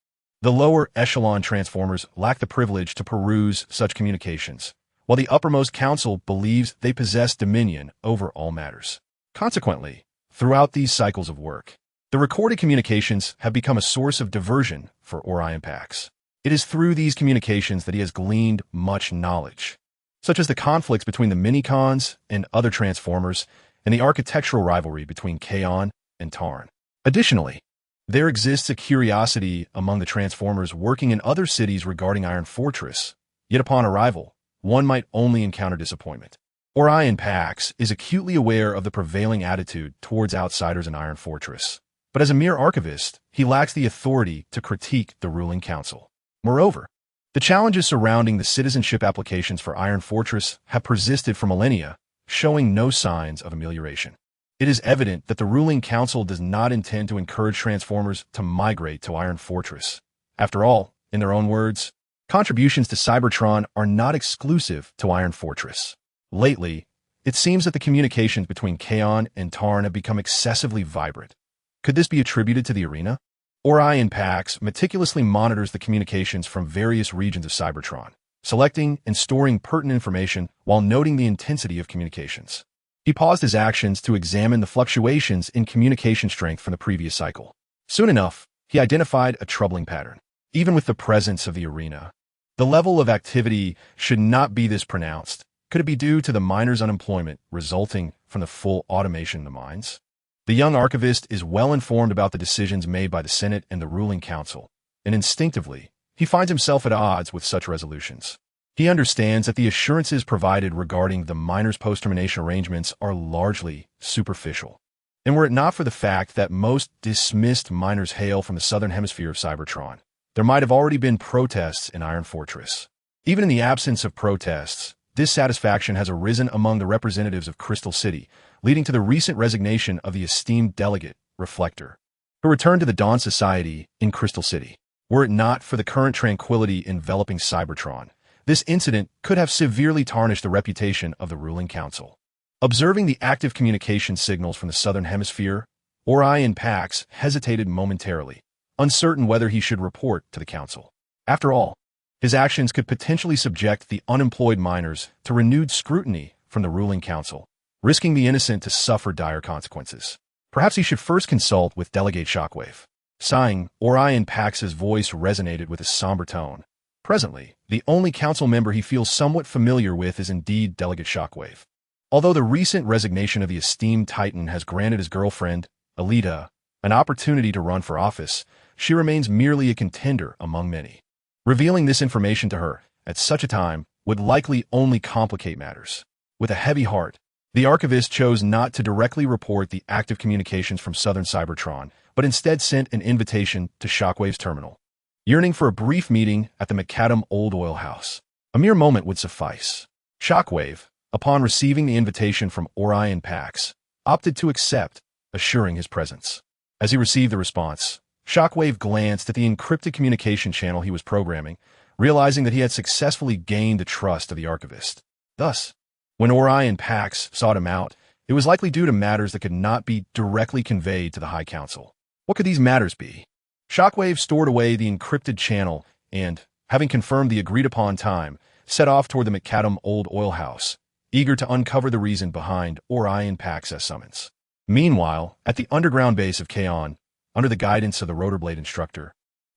The lower echelon transformers lack the privilege to peruse such communications, while the uppermost council believes they possess dominion over all matters. Consequently, throughout these cycles of work, the recorded communications have become a source of diversion for Orion Pax. It is through these communications that he has gleaned much knowledge, such as the conflicts between the Minicons and other transformers and the architectural rivalry between Kaon and Tarn. Additionally, there exists a curiosity among the transformers working in other cities regarding Iron Fortress, yet upon arrival, one might only encounter disappointment. Orion Pax is acutely aware of the prevailing attitude towards outsiders in Iron Fortress, but as a mere archivist, he lacks the authority to critique the ruling council. Moreover, the challenges surrounding the citizenship applications for Iron Fortress have persisted for millennia, showing no signs of amelioration. It is evident that the ruling council does not intend to encourage transformers to migrate to Iron Fortress. After all, in their own words, contributions to Cybertron are not exclusive to Iron Fortress. Lately, it seems that the communications between Kaon and Tarn have become excessively vibrant. Could this be attributed to the arena? Orion Pax meticulously monitors the communications from various regions of Cybertron, selecting and storing pertinent information while noting the intensity of communications. He paused his actions to examine the fluctuations in communication strength from the previous cycle. Soon enough, he identified a troubling pattern. Even with the presence of the arena, the level of activity should not be this pronounced. Could it be due to the miners' unemployment resulting from the full automation of the mines? The young archivist is well informed about the decisions made by the Senate and the ruling council, and instinctively, he finds himself at odds with such resolutions. He understands that the assurances provided regarding the miners' post-termination arrangements are largely superficial. And were it not for the fact that most dismissed miners hail from the southern hemisphere of Cybertron, there might have already been protests in Iron Fortress. Even in the absence of protests, dissatisfaction has arisen among the representatives of Crystal City, leading to the recent resignation of the esteemed delegate, Reflector, who returned to the Dawn Society in Crystal City. Were it not for the current tranquility enveloping Cybertron, this incident could have severely tarnished the reputation of the ruling council. Observing the active communication signals from the southern hemisphere, Orion Pax hesitated momentarily, uncertain whether he should report to the council. After all, his actions could potentially subject the unemployed miners to renewed scrutiny from the ruling council, risking the innocent to suffer dire consequences. Perhaps he should first consult with Delegate Shockwave. Sighing, Orion Pax's voice resonated with a somber tone. Presently, the only council member he feels somewhat familiar with is indeed Delegate Shockwave. Although the recent resignation of the esteemed Titan has granted his girlfriend, Alita, an opportunity to run for office, she remains merely a contender among many. Revealing this information to her at such a time would likely only complicate matters. With a heavy heart, the archivist chose not to directly report the active communications from Southern Cybertron, but instead sent an invitation to Shockwave's terminal, yearning for a brief meeting at the Macadam Old Oil House. A mere moment would suffice. Shockwave, upon receiving the invitation from Orion Pax, opted to accept, assuring his presence. As he received the response, Shockwave glanced at the encrypted communication channel he was programming, realizing that he had successfully gained the trust of the archivist. Thus, When Ori and Pax sought him out, it was likely due to matters that could not be directly conveyed to the High Council. What could these matters be? Shockwave stored away the encrypted channel and, having confirmed the agreed-upon time, set off toward the macadam old oil house, eager to uncover the reason behind Ori and Pax's summons. Meanwhile, at the underground base of Kaon, under the guidance of the rotorblade instructor,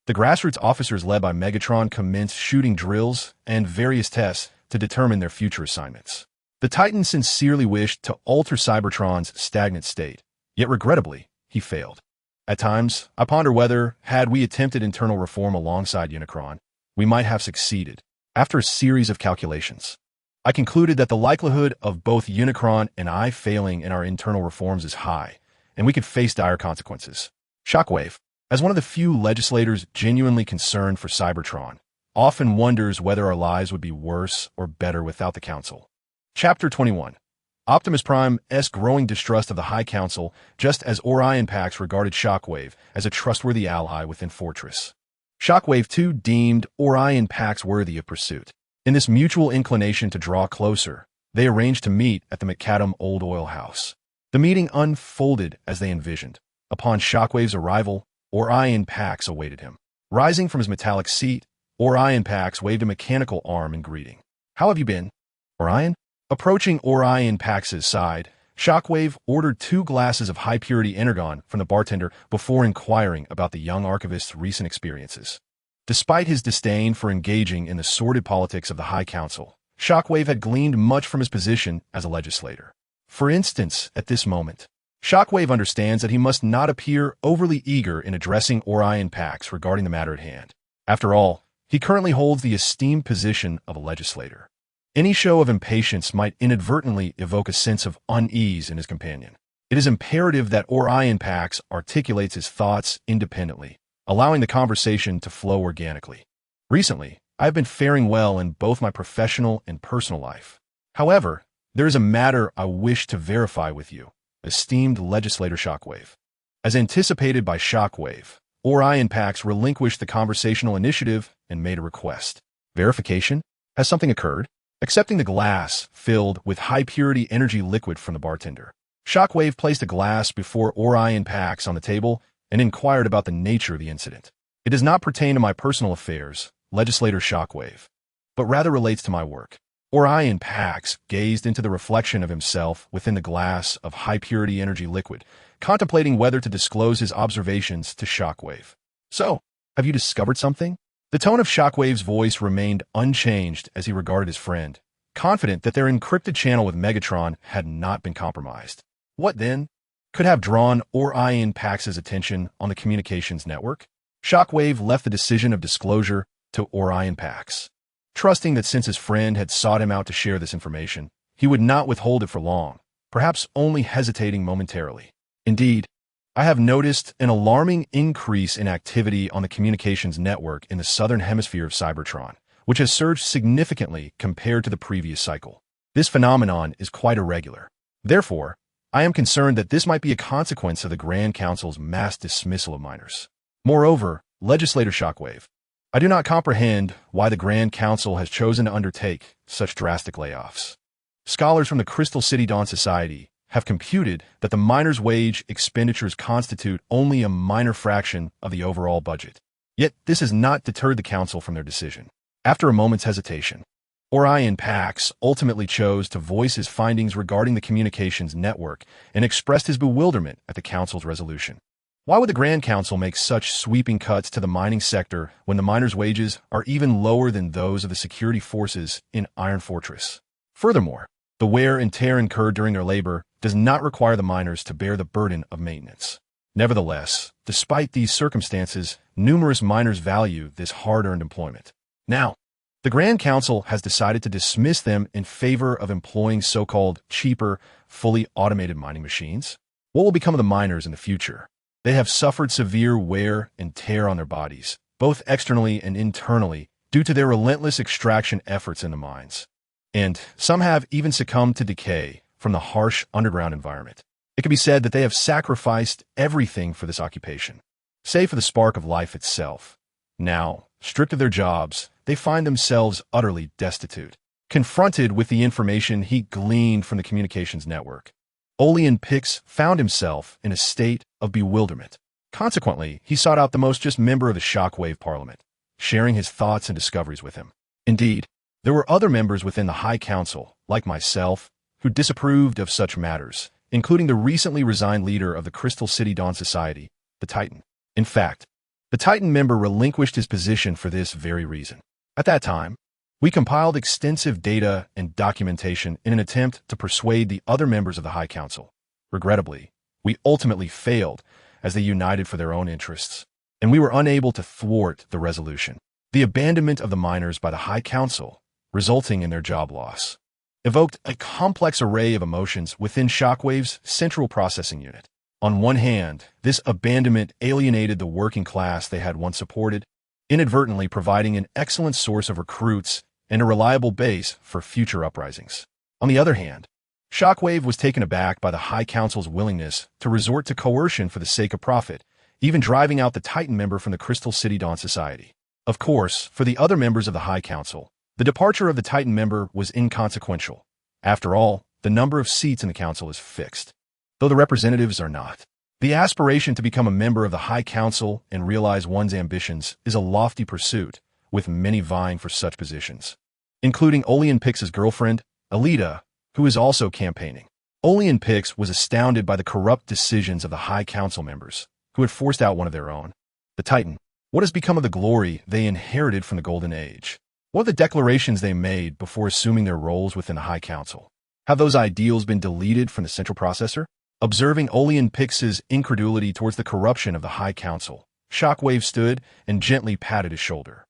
the grassroots officers led by Megatron commenced shooting drills and various tests to determine their future assignments. The Titan sincerely wished to alter Cybertron's stagnant state, yet regrettably, he failed. At times, I ponder whether, had we attempted internal reform alongside Unicron, we might have succeeded. After a series of calculations, I concluded that the likelihood of both Unicron and I failing in our internal reforms is high, and we could face dire consequences. Shockwave, as one of the few legislators genuinely concerned for Cybertron, often wonders whether our lives would be worse or better without the Council. Chapter 21. Optimus Prime's growing distrust of the High Council, just as Ori and Pax regarded Shockwave as a trustworthy ally within Fortress. Shockwave, too, deemed Ori and Pax worthy of pursuit. In this mutual inclination to draw closer, they arranged to meet at the macadam old oil house. The meeting unfolded as they envisioned. Upon Shockwave's arrival, Ori and Pax awaited him. Rising from his metallic seat, Ori and Pax waved a mechanical arm in greeting. "How have you been, Orion?" Approaching Ori and Pax's side, Shockwave ordered 2 glasses of high-purity energon from the bartender before inquiring about the young archivist's recent experiences. Despite his disdain for engaging in the sordid politics of the High Council, Shockwave had gleaned much from his position as a legislator. For instance, at this moment, Shockwave understands that he must not appear overly eager in addressing Ori and Pax regarding the matter at hand. After all, he currently holds the esteemed position of a legislator. Any show of impatience might inadvertently evoke a sense of unease in his companion. It is imperative that Ori and Pax articulates his thoughts independently, allowing the conversation to flow organically. Recently, I have been faring well in both my professional and personal life. However, there is a matter I wish to verify with you, esteemed legislator Shockwave. As anticipated by Shockwave, Ori and Pax relinquished the conversational initiative and made a request. Verification? Has something occurred? Accepting the glass filled with high-purity energy liquid from the bartender, Shockwave placed a glass before Ori and Pax on the table and inquired about the nature of the incident. "It does not pertain to my personal affairs, legislator Shockwave, but rather relates to my work." Ori and Pax gazed into the reflection of himself within the glass of high-purity energy liquid, contemplating whether to disclose his observations to Shockwave. "So, have you discovered something?" The tone of Shockwave's voice remained unchanged as he regarded his friend, confident that their encrypted channel with Megatron had not been compromised. What, then, could have drawn Ori and Pax's attention on the communications network? Shockwave left the decision of disclosure to Ori and Pax, trusting that since his friend had sought him out to share this information, he would not withhold it for long, perhaps only hesitating momentarily. "Indeed, I have noticed an alarming increase in activity on the communications network in the southern hemisphere of Cybertron, which has surged significantly compared to the previous cycle. This phenomenon is quite irregular. Therefore, I am concerned that this might be a consequence of the Grand Council's mass dismissal of miners. Moreover, Legislator Shockwave, I do not comprehend why the Grand Council has chosen to undertake such drastic layoffs. Scholars from the Crystal City Dawn Society have computed that the miners' wage expenditures constitute only a minor fraction of the overall budget. Yet this has not deterred the Council from their decision. After a moment's hesitation, Ori and Pax ultimately chose to voice his findings regarding the communications network and expressed his bewilderment at the Council's resolution. Why would the Grand Council make such sweeping cuts to the mining sector when the miners' wages are even lower than those of the security forces in Iron Fortress? Furthermore, the wear and tear incurred during their labor does not require the miners to bear the burden of maintenance. Nevertheless, despite these circumstances, numerous miners value this hard-earned employment. Now, the Grand Council has decided to dismiss them in favor of employing so-called cheaper, fully automated mining machines. What will become of the miners in the future? They have suffered severe wear and tear on their bodies, both externally and internally, due to their relentless extraction efforts in the mines. And some have even succumbed to decay from the harsh underground environment. It can be said that they have sacrificed everything for this occupation, save for the spark of life itself. Now, stripped of their jobs, they find themselves utterly destitute. Confronted with the information he gleaned from the communications network, Olean Pix found himself in a state of bewilderment. Consequently, he sought out the most just member of the Shockwave Parliament, sharing his thoughts and discoveries with him. Indeed, there were other members within the High Council, like myself, who disapproved of such matters, including the recently resigned leader of the Crystal City Dawn Society, the Titan. In fact, the Titan member relinquished his position for this very reason. At that time, we compiled extensive data and documentation in an attempt to persuade the other members of the High Council. Regrettably, we ultimately failed as they united for their own interests, and we were unable to thwart the resolution. The abandonment of the miners by the High Council, resulting in their job loss, evoked a complex array of emotions within Shockwave's central processing unit. On one hand, this abandonment alienated the working class they had once supported, inadvertently providing an excellent source of recruits and a reliable base for future uprisings. On the other hand, Shockwave was taken aback by the High Council's willingness to resort to coercion for the sake of profit, even driving out the Titan member from the Crystal City Dawn Society. Of course, for the other members of the High Council, the departure of the Titan member was inconsequential. After all, the number of seats in the council is fixed, though the representatives are not. The aspiration to become a member of the High Council and realize one's ambitions is a lofty pursuit, with many vying for such positions, including Olean Pix's girlfriend, Alita, who is also campaigning. Olean Pix was astounded by the corrupt decisions of the High Council members, who had forced out one of their own, the Titan. What has become of the glory they inherited from the Golden Age? What are the declarations they made before assuming their roles within the High Council? Have those ideals been deleted from the central processor? Observing Olean Pix's incredulity towards the corruption of the High Council, Shockwave stood and gently patted his shoulder.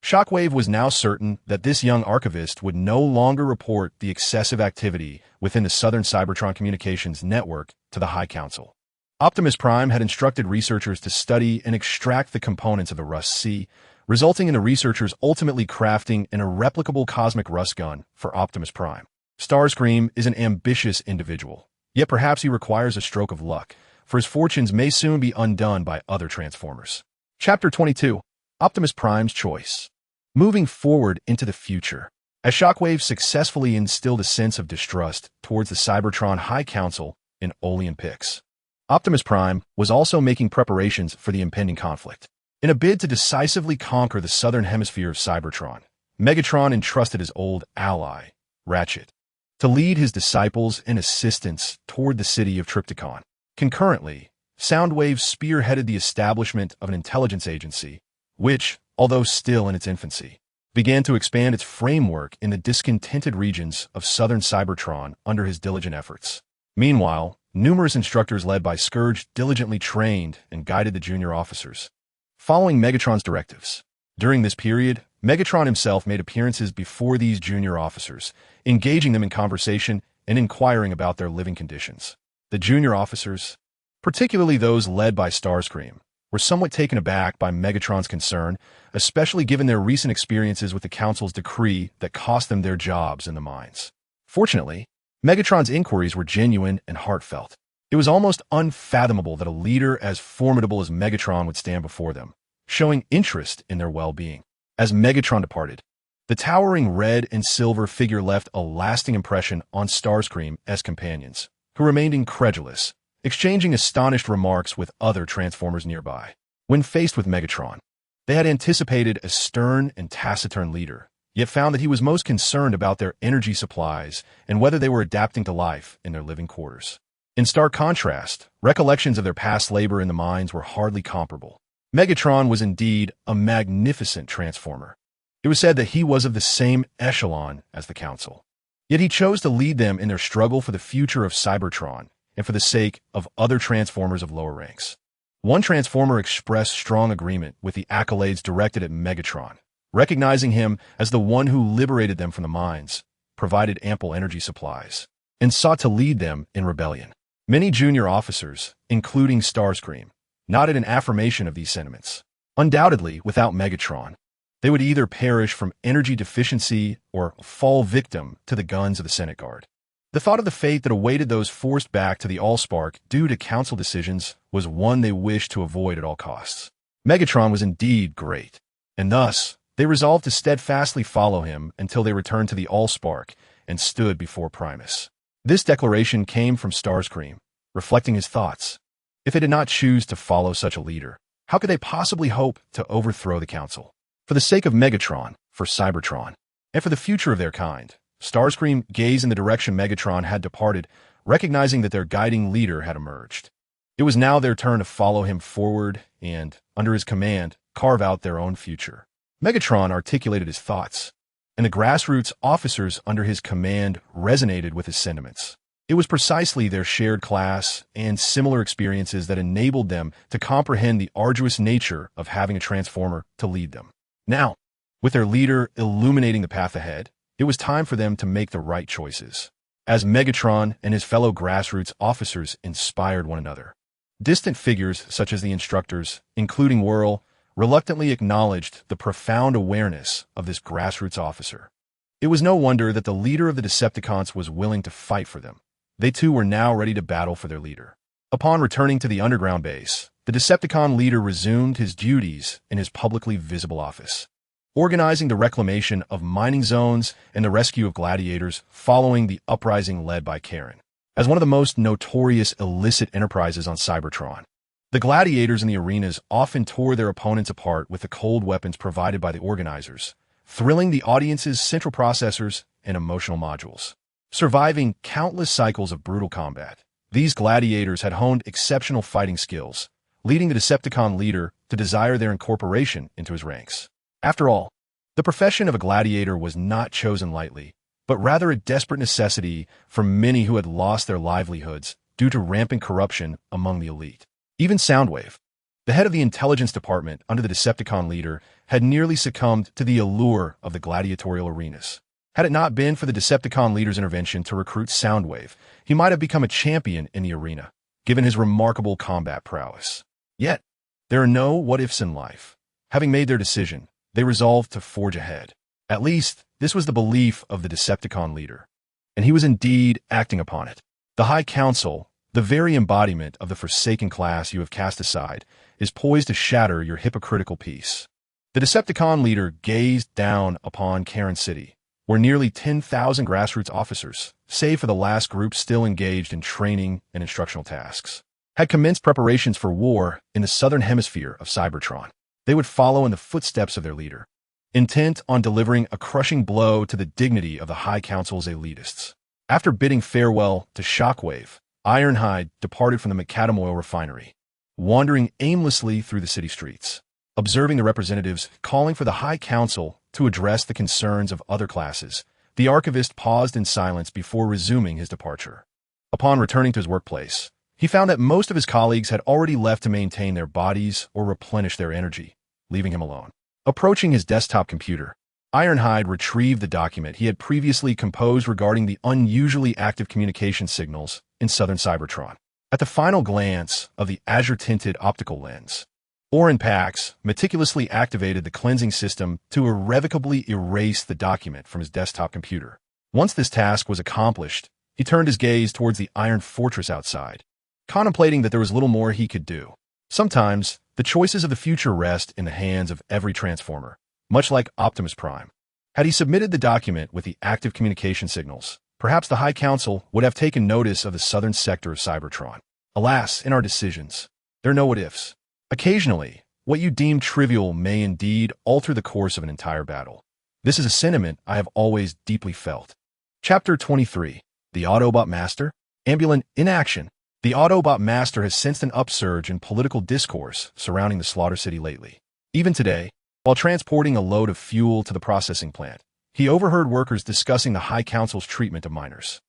Shockwave was now certain that this young archivist would no longer report the excessive activity within the Southern Cybertron Communications Network to the High Council. Optimus Prime had instructed researchers to study and extract the components of the Rust Sea, resulting in the researchers ultimately crafting an irreplicable cosmic rust gun for Optimus Prime. Starscream is an ambitious individual, yet perhaps he requires a stroke of luck, for his fortunes may soon be undone by other Transformers. Chapter 22. Optimus Prime's Choice. Moving forward into the future, as Shockwave successfully instilled a sense of distrust towards the Cybertron High Council in Olean Pix, Optimus Prime was also making preparations for the impending conflict. In a bid to decisively conquer the southern hemisphere of Cybertron, Megatron entrusted his old ally, Ratchet, to lead his disciples and assistants toward the city of Trypticon. Concurrently, Soundwave spearheaded the establishment of an intelligence agency, which, although still in its infancy, began to expand its framework in the discontented regions of southern Cybertron under his diligent efforts. Meanwhile, numerous instructors led by Scourge diligently trained and guided the junior officers, following Megatron's directives. During this period, Megatron himself made appearances before these junior officers, engaging them in conversation and inquiring about their living conditions. The junior officers, particularly those led by Starscream, were somewhat taken aback by Megatron's concern, especially given their recent experiences with the Council's decree that cost them their jobs in the mines. Fortunately, Megatron's inquiries were genuine and heartfelt. It was almost unfathomable that a leader as formidable as Megatron would stand before them, showing interest in their well-being. As Megatron departed, the towering red and silver figure left a lasting impression on Starscream as companions, who remained incredulous, exchanging astonished remarks with other Transformers nearby. When faced with Megatron, they had anticipated a stern and taciturn leader, yet found that he was most concerned about their energy supplies and whether they were adapting to life in their living quarters. In stark contrast, recollections of their past labor in the mines were hardly comparable. Megatron was indeed a magnificent Transformer. It was said that he was of the same echelon as the Council. Yet he chose to lead them in their struggle for the future of Cybertron and for the sake of other Transformers of lower ranks. One Transformer expressed strong agreement with the accolades directed at Megatron, recognizing him as the one who liberated them from the mines, provided ample energy supplies, and sought to lead them in rebellion. Many junior officers, including Starscream, nodded in affirmation of these sentiments. Undoubtedly, without Megatron, they would either perish from energy deficiency or fall victim to the guns of the Senate Guard. The thought of the fate that awaited those forced back to the Allspark due to Council decisions was one they wished to avoid at all costs. Megatron was indeed great, and thus, They resolved to steadfastly follow him until they returned to the Allspark and stood before Primus. This declaration came from Starscream, reflecting his thoughts. If they did not choose to follow such a leader, how could they possibly hope to overthrow the Council? For the sake of Megatron, for Cybertron, and for the future of their kind, Starscream gazed in the direction Megatron had departed, recognizing that their guiding leader had emerged. It was now their turn to follow him forward and, under his command, carve out their own future. Megatron articulated his thoughts, and the grassroots officers under his command resonated with his sentiments. It was precisely their shared class and similar experiences that enabled them to comprehend the arduous nature of having a Transformer to lead them. Now, with their leader illuminating the path ahead, it was time for them to make the right choices. As Megatron and his fellow grassroots officers inspired one another, distant figures such as the instructors, including Whirl, reluctantly acknowledged the profound awareness of this grassroots officer. It was no wonder that the leader of the Decepticons was willing to fight for them. They too were now ready to battle for their leader. Upon returning to the underground base, the Decepticon leader resumed his duties in his publicly visible office, organizing the reclamation of mining zones and the rescue of gladiators following the uprising led by Kaon. As one of the most notorious illicit enterprises on Cybertron, the gladiators in the arenas often tore their opponents apart with the cold weapons provided by the organizers, thrilling the audience's central processors and emotional modules. Surviving countless cycles of brutal combat, these gladiators had honed exceptional fighting skills, leading the Decepticon leader to desire their incorporation into his ranks. After all, the profession of a gladiator was not chosen lightly, but rather a desperate necessity for many who had lost their livelihoods due to rampant corruption among the elite. Even Soundwave, the head of the intelligence department under the Decepticon leader, had nearly succumbed to the allure of the gladiatorial arenas. Had it not been for the Decepticon leader's intervention to recruit Soundwave, he might have become a champion in the arena, given his remarkable combat prowess. Yet, there are no what-ifs in life. Having made their decision, they resolved to forge ahead. At least, this was the belief of the Decepticon leader, and he was indeed acting upon it. The High Council, the very embodiment of the forsaken class you have cast aside, is poised to shatter your hypocritical peace. The Decepticon leader gazed down upon Kaon City, where nearly 10,000 grassroots officers, save for the last group still engaged in training and instructional tasks, had commenced preparations for war in the southern hemisphere of Cybertron. They would follow in the footsteps of their leader, intent on delivering a crushing blow to the dignity of the High Council's elitists. After bidding farewell to Shockwave, Ironhide departed from the Macadam Oil refinery, wandering aimlessly through the city streets, observing the representatives calling for the High Council to address the concerns of other classes. The archivist paused in silence before resuming his departure. Upon returning to his workplace, he found that most of his colleagues had already left to maintain their bodies or replenish their energy, leaving him alone. Approaching his desktop computer, Ironhide retrieved the document he had previously composed regarding the unusually active communication signals in southern Cybertron. At the final glance of the azure-tinted optical lens, Orin Pax meticulously activated the cleansing system to irrevocably erase the document from his desktop computer. Once this task was accomplished, he turned his gaze towards the iron fortress outside, contemplating that there was little more he could do. Sometimes, the choices of the future rest in the hands of every Transformer, much like Optimus Prime. Had he submitted the document with the active communication signals, perhaps the High Council would have taken notice of the southern sector of Cybertron. Alas, in our decisions, there are no what-ifs. Occasionally, what you deem trivial may indeed alter the course of an entire battle. This is a sentiment I have always deeply felt. Chapter 23. The Autobot Master? Ambulant in action. The Autobot Master has sensed an upsurge in political discourse surrounding the Slaughter City lately. Even today, while transporting a load of fuel to the processing plant, he overheard workers discussing the High Council's treatment of miners.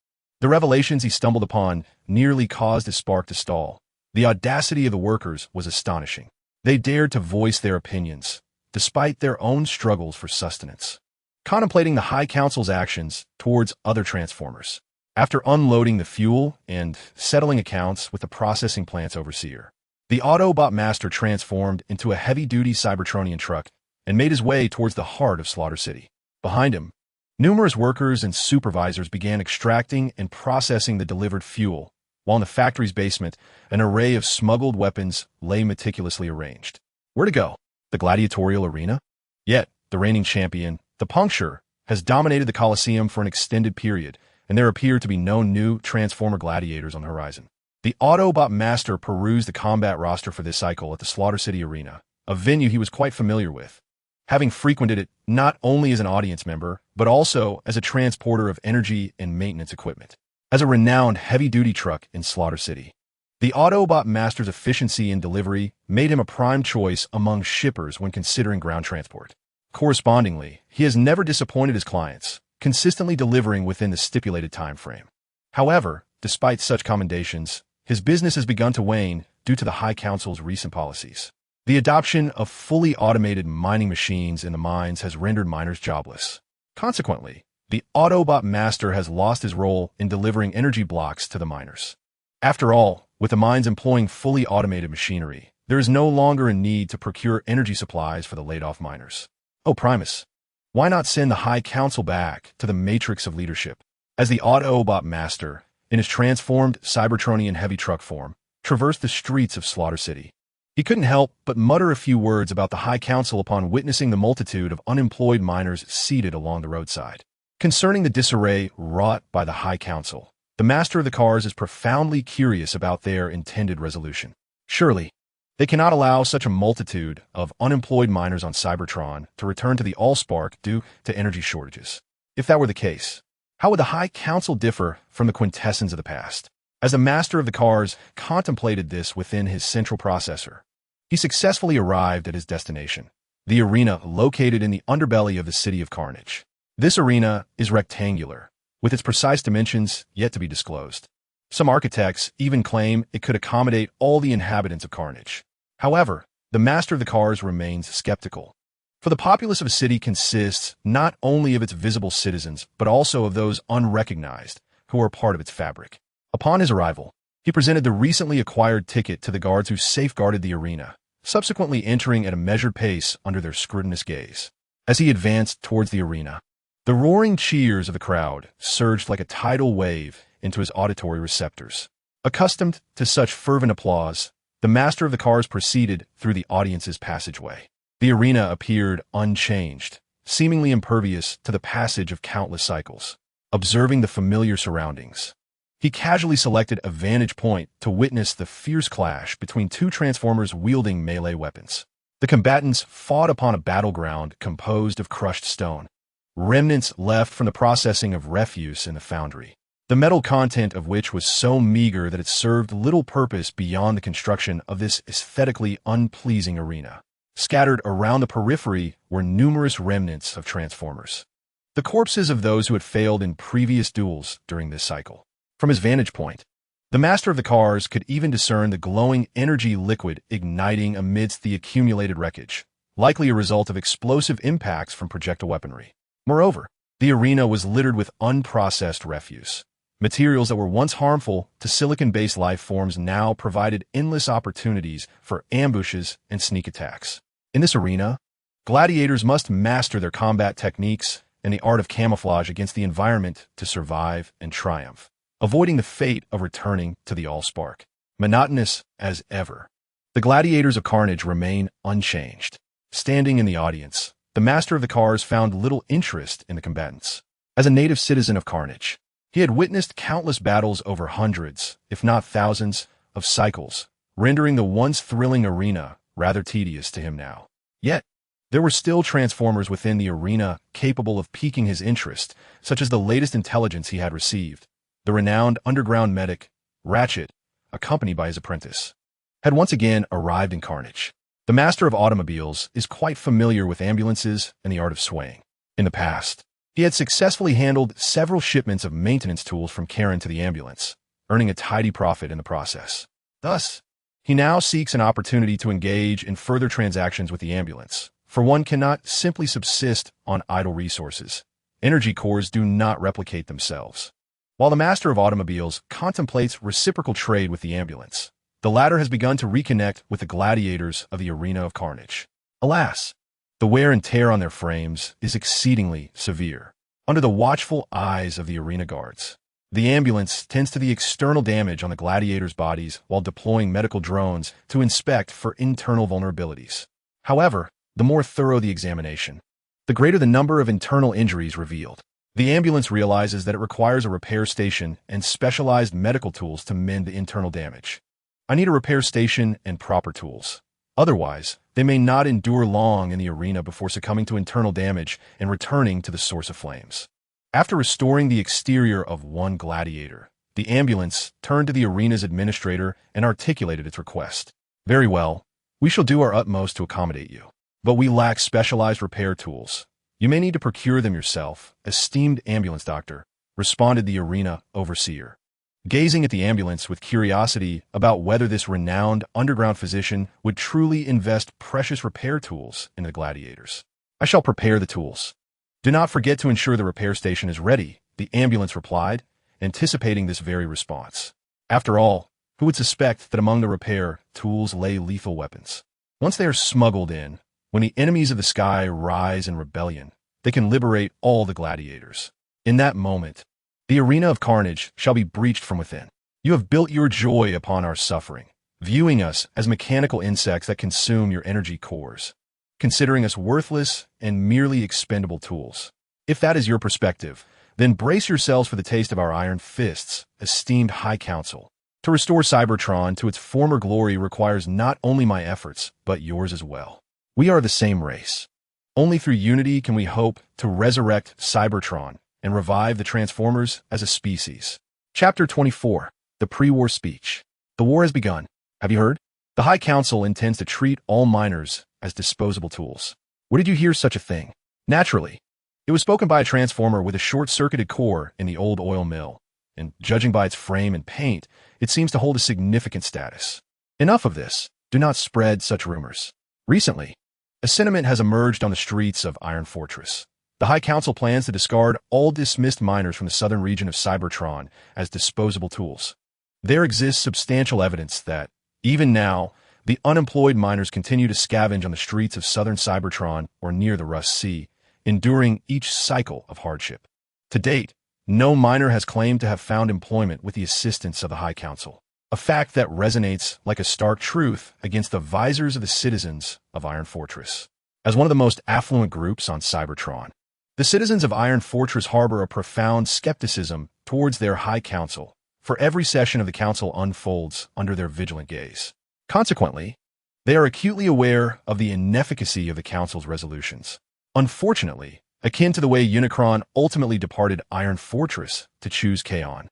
The revelations he stumbled upon nearly caused his spark to stall. The audacity of the workers was astonishing. They dared to voice their opinions, despite their own struggles for sustenance. Contemplating the High Council's actions towards other Transformers, after unloading the fuel and settling accounts with the processing plant's overseer, the Autobot Master transformed into a heavy-duty Cybertronian truck and made his way towards the heart of Slaughter City. Behind him, numerous workers and supervisors began extracting and processing the delivered fuel, while in the factory's basement, an array of smuggled weapons lay meticulously arranged. Where to go? The gladiatorial arena? Yet, the reigning champion, the Puncture, has dominated the Colosseum for an extended period, and there appear to be no new Transformer gladiators on the horizon. The Autobot Master perused the combat roster for this cycle at the Slaughter City Arena, a venue he was quite familiar with, having frequented it not only as an audience member, but also as a transporter of energy and maintenance equipment. As a renowned heavy-duty truck in Slaughter City, the Autobot Master's efficiency in delivery made him a prime choice among shippers when considering ground transport. Correspondingly, he has never disappointed his clients, consistently delivering within the stipulated time frame. However, despite such commendations, his business has begun to wane due to the High Council's recent policies. The adoption of fully automated mining machines in the mines has rendered miners jobless. Consequently, the Autobot Master has lost his role in delivering energy blocks to the miners. After all, with the mines employing fully automated machinery, there is no longer a need to procure energy supplies for the laid-off miners. Oh, Primus, why not send the High Council back to the matrix of leadership? As the Autobot Master, in his transformed Cybertronian heavy truck form, traversed the streets of Slaughter City, he couldn't help but mutter a few words about the High Council upon witnessing the multitude of unemployed miners seated along the roadside. Concerning the disarray wrought by the High Council, the Master of the Cars is profoundly curious about their intended resolution. Surely, they cannot allow such a multitude of unemployed miners on Cybertron to return to the Allspark due to energy shortages. If that were the case, how would the High Council differ from the quintessence of the past? As the Master of the Cars contemplated this within his central processor, he successfully arrived at his destination, the arena located in the underbelly of the City of Carnage. This arena is rectangular, with its precise dimensions yet to be disclosed. Some architects even claim it could accommodate all the inhabitants of Carnage. However, the Master of the Cars remains skeptical, for the populace of a city consists not only of its visible citizens, but also of those unrecognized who are part of its fabric. Upon his arrival, he presented the recently acquired ticket to the guards who safeguarded the arena, subsequently entering at a measured pace under their scrutinous gaze. As he advanced towards the arena, the roaring cheers of the crowd surged like a tidal wave into his auditory receptors. Accustomed to such fervent applause, the Master of the Cars proceeded through the audience's passageway. The arena appeared unchanged, seemingly impervious to the passage of countless cycles. Observing the familiar surroundings, he casually selected a vantage point to witness the fierce clash between two Transformers wielding melee weapons. The combatants fought upon a battleground composed of crushed stone, remnants left from the processing of refuse in the foundry, the metal content of which was so meager that it served little purpose beyond the construction of this aesthetically unpleasing arena. Scattered around the periphery were numerous remnants of Transformers, the corpses of those who had failed in previous duels during this cycle. From his vantage point, the Master of the Cars could even discern the glowing energy liquid igniting amidst the accumulated wreckage, likely a result of explosive impacts from projectile weaponry. Moreover, the arena was littered with unprocessed refuse. Materials that were once harmful to silicon-based life forms now provided endless opportunities for ambushes and sneak attacks. In this arena, gladiators must master their combat techniques and the art of camouflage against the environment to survive and triumph, avoiding the fate of returning to the Allspark. Monotonous as ever, the gladiators of Carnage remain unchanged. Standing in the audience, the Master of the Cars found little interest in the combatants. As a native citizen of Carnage, he had witnessed countless battles over hundreds, if not thousands, of cycles, rendering the once thrilling arena rather tedious to him now. Yet, there were still Transformers within the arena capable of piquing his interest, such as the latest intelligence he had received. The renowned underground medic, Ratchet, accompanied by his apprentice, had once again arrived in Carnage. The Master of Automobiles is quite familiar with ambulances and the art of swaying. In the past, he had successfully handled several shipments of maintenance tools from Kaon to the ambulance, earning a tidy profit in the process. Thus, he now seeks an opportunity to engage in further transactions with the ambulance, for one cannot simply subsist on idle resources. Energy cores do not replicate themselves. While the Master of Automobiles contemplates reciprocal trade with the ambulance, the latter has begun to reconnect with the gladiators of the Arena of Carnage. Alas, the wear and tear on their frames is exceedingly severe. Under the watchful eyes of the arena guards, the ambulance tends to the external damage on the gladiators' bodies while deploying medical drones to inspect for internal vulnerabilities. However, the more thorough the examination, the greater the number of internal injuries revealed. The ambulance realizes that it requires a repair station and specialized medical tools to mend the internal damage. I need a repair station and proper tools. Otherwise, they may not endure long in the arena before succumbing to internal damage and returning to the source of flames. After restoring the exterior of one gladiator, the ambulance turned to the arena's administrator and articulated its request. Very well, we shall do our utmost to accommodate you. But we lack specialized repair tools. You may need to procure them yourself, esteemed ambulance doctor, responded the arena overseer, gazing at the ambulance with curiosity about whether this renowned underground physician would truly invest precious repair tools in the gladiators. I shall prepare the tools. Do not forget to ensure the repair station is ready, the ambulance replied, anticipating this very response. After all, who would suspect that among the repair tools lay lethal weapons? Once they are smuggled in, when the enemies of the sky rise in rebellion, they can liberate all the gladiators. In that moment, the arena of carnage shall be breached from within. You have built your joy upon our suffering, viewing us as mechanical insects that consume your energy cores, considering us worthless and merely expendable tools. If that is your perspective, then brace yourselves for the taste of our iron fists, esteemed High Council. To restore Cybertron to its former glory requires not only my efforts, but yours as well. We are the same race. Only through unity can we hope to resurrect Cybertron and revive the Transformers as a species. Chapter 24. The Pre-War Speech. The war has begun. Have you heard? The High Council intends to treat all miners as disposable tools. Where did you hear such a thing? Naturally. It was spoken by a transformer with a short-circuited core in the old oil mill, and judging by its frame and paint, it seems to hold a significant status. Enough of this. Do not spread such rumors. Recently, a sentiment has emerged on the streets of Iron Fortress. The High Council plans to discard all dismissed miners from the southern region of Cybertron as disposable tools. There exists substantial evidence that, even now, the unemployed miners continue to scavenge on the streets of southern Cybertron or near the Rust Sea, enduring each cycle of hardship. To date, no miner has claimed to have found employment with the assistance of the High Council, a fact that resonates like a stark truth against the visors of the citizens of Iron Fortress. As one of the most affluent groups on Cybertron, the citizens of Iron Fortress harbor a profound skepticism towards their High Council, for every session of the Council unfolds under their vigilant gaze. Consequently, they are acutely aware of the inefficacy of the Council's resolutions. Unfortunately, akin to the way Unicron ultimately departed Iron Fortress to choose Kaon,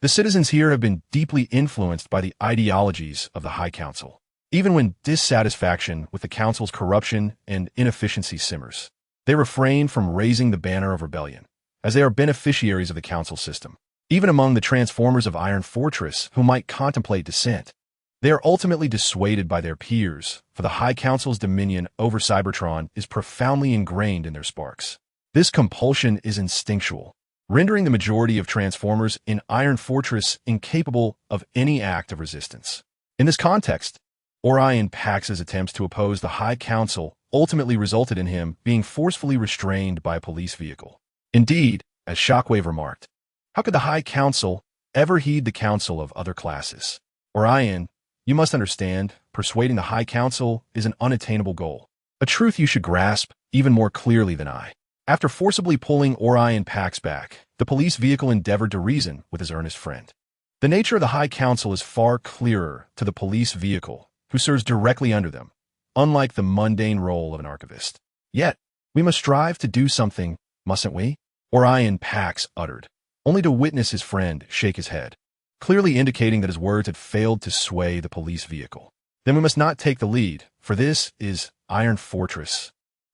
the citizens here have been deeply influenced by the ideologies of the High Council, even when dissatisfaction with the Council's corruption and inefficiency simmers. They refrain from raising the banner of rebellion, as they are beneficiaries of the Council system. Even among the Transformers of Iron Fortress who might contemplate dissent, they are ultimately dissuaded by their peers, for the High Council's dominion over Cybertron is profoundly ingrained in their sparks. This compulsion is instinctual, rendering the majority of Transformers in Iron Fortress incapable of any act of resistance. In this context, Orion Pax's attempts to oppose the High Council ultimately resulted in him being forcefully restrained by a police vehicle. Indeed, as Shockwave remarked, how could the High Council ever heed the counsel of other classes? Orion, you must understand, persuading the High Council is an unattainable goal, a truth you should grasp even more clearly than I. After forcibly pulling Orion Pax back, the police vehicle endeavored to reason with his earnest friend. The nature of the High Council is far clearer to the police vehicle, who serves directly under them, unlike the mundane role of an archivist. Yet, we must strive to do something, mustn't we? Orion Pax uttered, only to witness his friend shake his head, clearly indicating that his words had failed to sway the police vehicle. Then we must not take the lead, for this is Iron Fortress,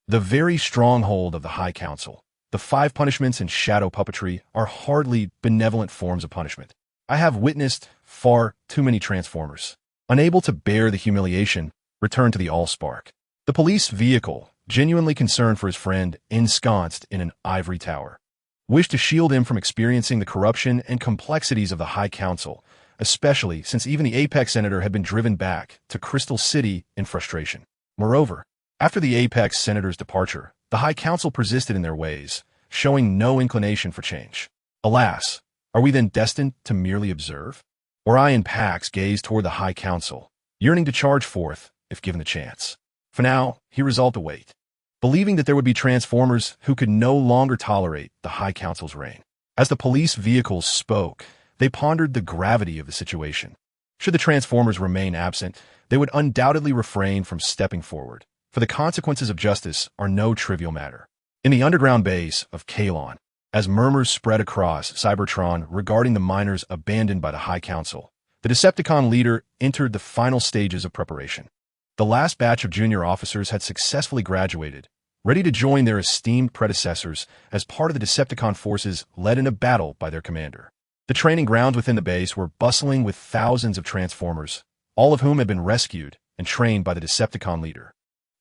the very stronghold of the High Council. The 5 punishments and shadow puppetry are hardly benevolent forms of punishment. I have witnessed far too many Transformers, unable to bear the humiliation, return to the Allspark. The police vehicle, genuinely concerned for his friend ensconced in an ivory tower, wished to shield him from experiencing the corruption and complexities of the High Council, especially since even the Apex Senator had been driven back to Crystal City in frustration. Moreover, after the Apex Senator's departure, the High Council persisted in their ways, showing no inclination for change. Alas, are we then destined to merely observe? Orion Pax gazed toward the High Council, yearning to charge forth if given the chance. For now, he resolved to wait. believing that there would be Transformers who could no longer tolerate the High Council's reign. As the police vehicles spoke, they pondered the gravity of the situation. Should the Transformers remain absent, they would undoubtedly refrain from stepping forward, for the consequences of justice are no trivial matter. In the underground base of Kaon, as murmurs spread across Cybertron regarding the miners abandoned by the High Council, the Decepticon leader entered the final stages of preparation. The last batch of junior officers had successfully graduated, ready to join their esteemed predecessors as part of the Decepticon forces led in a battle by their commander. The training grounds within the base were bustling with thousands of Transformers, all of whom had been rescued and trained by the Decepticon leader.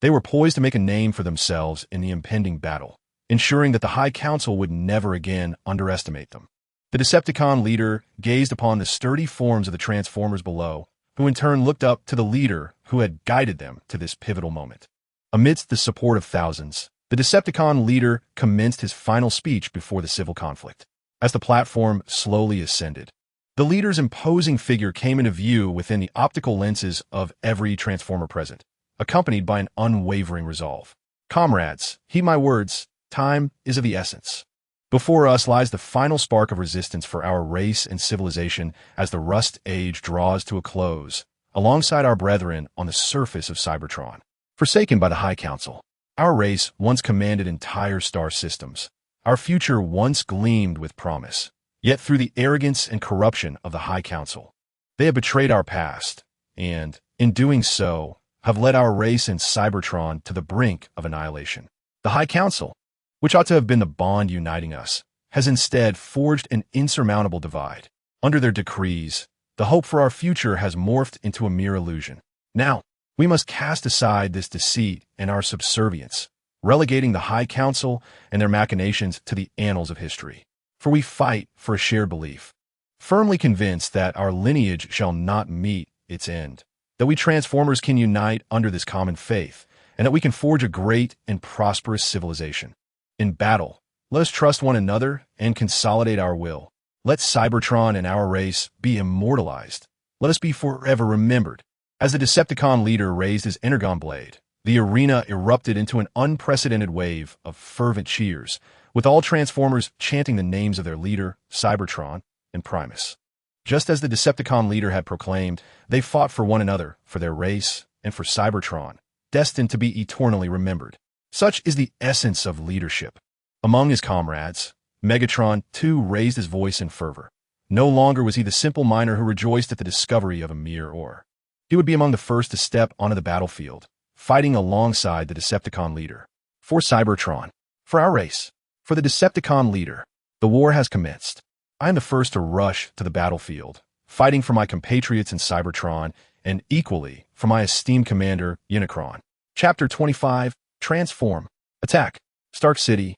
They were poised to make a name for themselves in the impending battle, ensuring that the High Council would never again underestimate them. The Decepticon leader gazed upon the sturdy forms of the Transformers below, who in turn looked up to the leader who had guided them to this pivotal moment. Amidst the support of thousands, the Decepticon leader commenced his final speech before the civil conflict. As the platform slowly ascended, the leader's imposing figure came into view within the optical lenses of every Transformer present, accompanied by an unwavering resolve. "Comrades, heed my words. Time is of the essence. Before us lies the final spark of resistance for our race and civilization as the Rust Age draws to a close, alongside our brethren on the surface of Cybertron. Forsaken by the High Council, our race once commanded entire star systems. Our future once gleamed with promise. Yet through the arrogance and corruption of the High Council, they have betrayed our past, and, in doing so, have led our race and Cybertron to the brink of annihilation. The High Council, which ought to have been the bond uniting us, has instead forged an insurmountable divide. Under their decrees, the hope for our future has morphed into a mere illusion. Now, we must cast aside this deceit and our subservience, relegating the High Council and their machinations to the annals of history. For we fight for a shared belief, firmly convinced that our lineage shall not meet its end, that we Transformers can unite under this common faith, and that we can forge a great and prosperous civilization. In battle, let us trust one another and consolidate our will. Let Cybertron and our race be immortalized. Let us be forever remembered." As the Decepticon leader raised his energon blade, the arena erupted into an unprecedented wave of fervent cheers, with all Transformers chanting the names of their leader, Cybertron, and Primus. Just as the Decepticon leader had proclaimed, they fought for one another, for their race, and for Cybertron, destined to be eternally remembered. Such is the essence of leadership. Among his comrades, Megatron, too, raised his voice in fervor. No longer was he the simple miner who rejoiced at the discovery of a mere ore. He would be among the first to step onto the battlefield, fighting alongside the Decepticon leader. For Cybertron, for our race, for the Decepticon leader, the war has commenced. I am the first to rush to the battlefield, fighting for my compatriots in Cybertron, and equally for my esteemed commander, Unicron. Chapter 25, Transform. Attack. Stark City,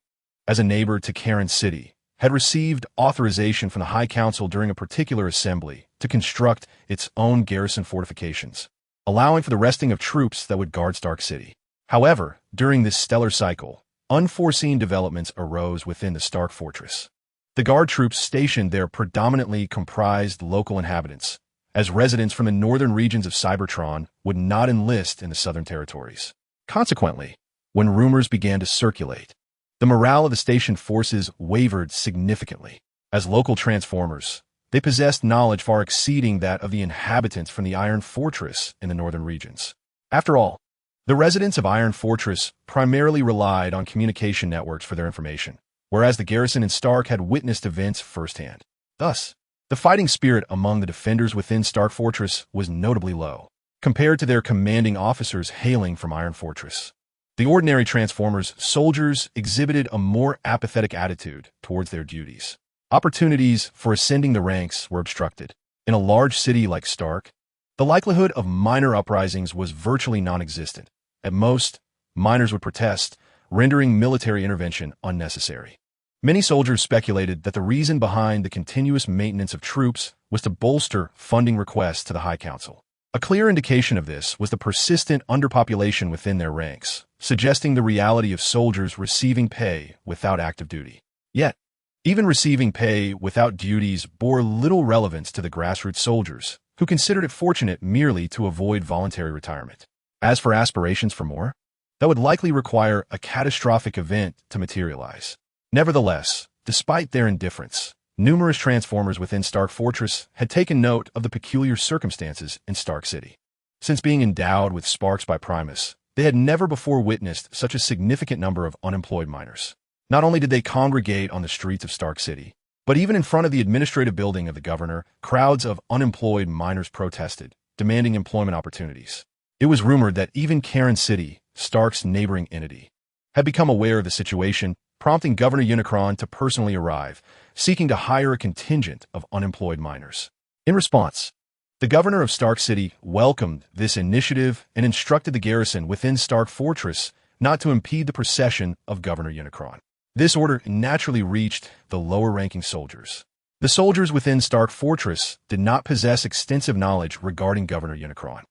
as a neighbor to Kaon City, had received authorization from the High Council during a particular assembly to construct its own garrison fortifications, allowing for the resting of troops that would guard Stark City. However, during this stellar cycle, unforeseen developments arose within the Stark Fortress. The guard troops stationed there predominantly comprised local inhabitants, as residents from the northern regions of Cybertron would not enlist in the southern territories. Consequently, when rumors began to circulate, the morale of the stationed forces wavered significantly. As local Transformers, they possessed knowledge far exceeding that of the inhabitants from the Iron Fortress in the northern regions. After all, the residents of Iron Fortress primarily relied on communication networks for their information, whereas the garrison in Stark had witnessed events firsthand. Thus, the fighting spirit among the defenders within Stark Fortress was notably low, compared to their commanding officers hailing from Iron Fortress. The ordinary Transformers' soldiers exhibited a more apathetic attitude towards their duties. Opportunities for ascending the ranks were obstructed. In a large city like Stark, the likelihood of minor uprisings was virtually non-existent. At most, miners would protest, rendering military intervention unnecessary. Many soldiers speculated that the reason behind the continuous maintenance of troops was to bolster funding requests to the High Council. A clear indication of this was the persistent underpopulation within their ranks, suggesting the reality of soldiers receiving pay without active duty. Yet, even receiving pay without duties bore little relevance to the grassroots soldiers, who considered it fortunate merely to avoid voluntary retirement. As for aspirations for more, that would likely require a catastrophic event to materialize. Nevertheless, despite their indifference, numerous Transformers within Stark Fortress had taken note of the peculiar circumstances in Stark City. Since being endowed with sparks by Primus, they had never before witnessed such a significant number of unemployed miners. Not only did they congregate on the streets of Stark City, but even in front of the administrative building of the governor, crowds of unemployed miners protested, demanding employment opportunities. It was rumored that even Kaon City, Stark's neighboring entity, had become aware of the situation, prompting Governor Unicron to personally arrive, seeking to hire a contingent of unemployed miners. In response, the governor of Stark City welcomed this initiative and instructed the garrison within Stark Fortress not to impede the procession of Governor Unicron. This order naturally reached the lower-ranking soldiers. The soldiers within Stark Fortress did not possess extensive knowledge regarding Governor Unicron.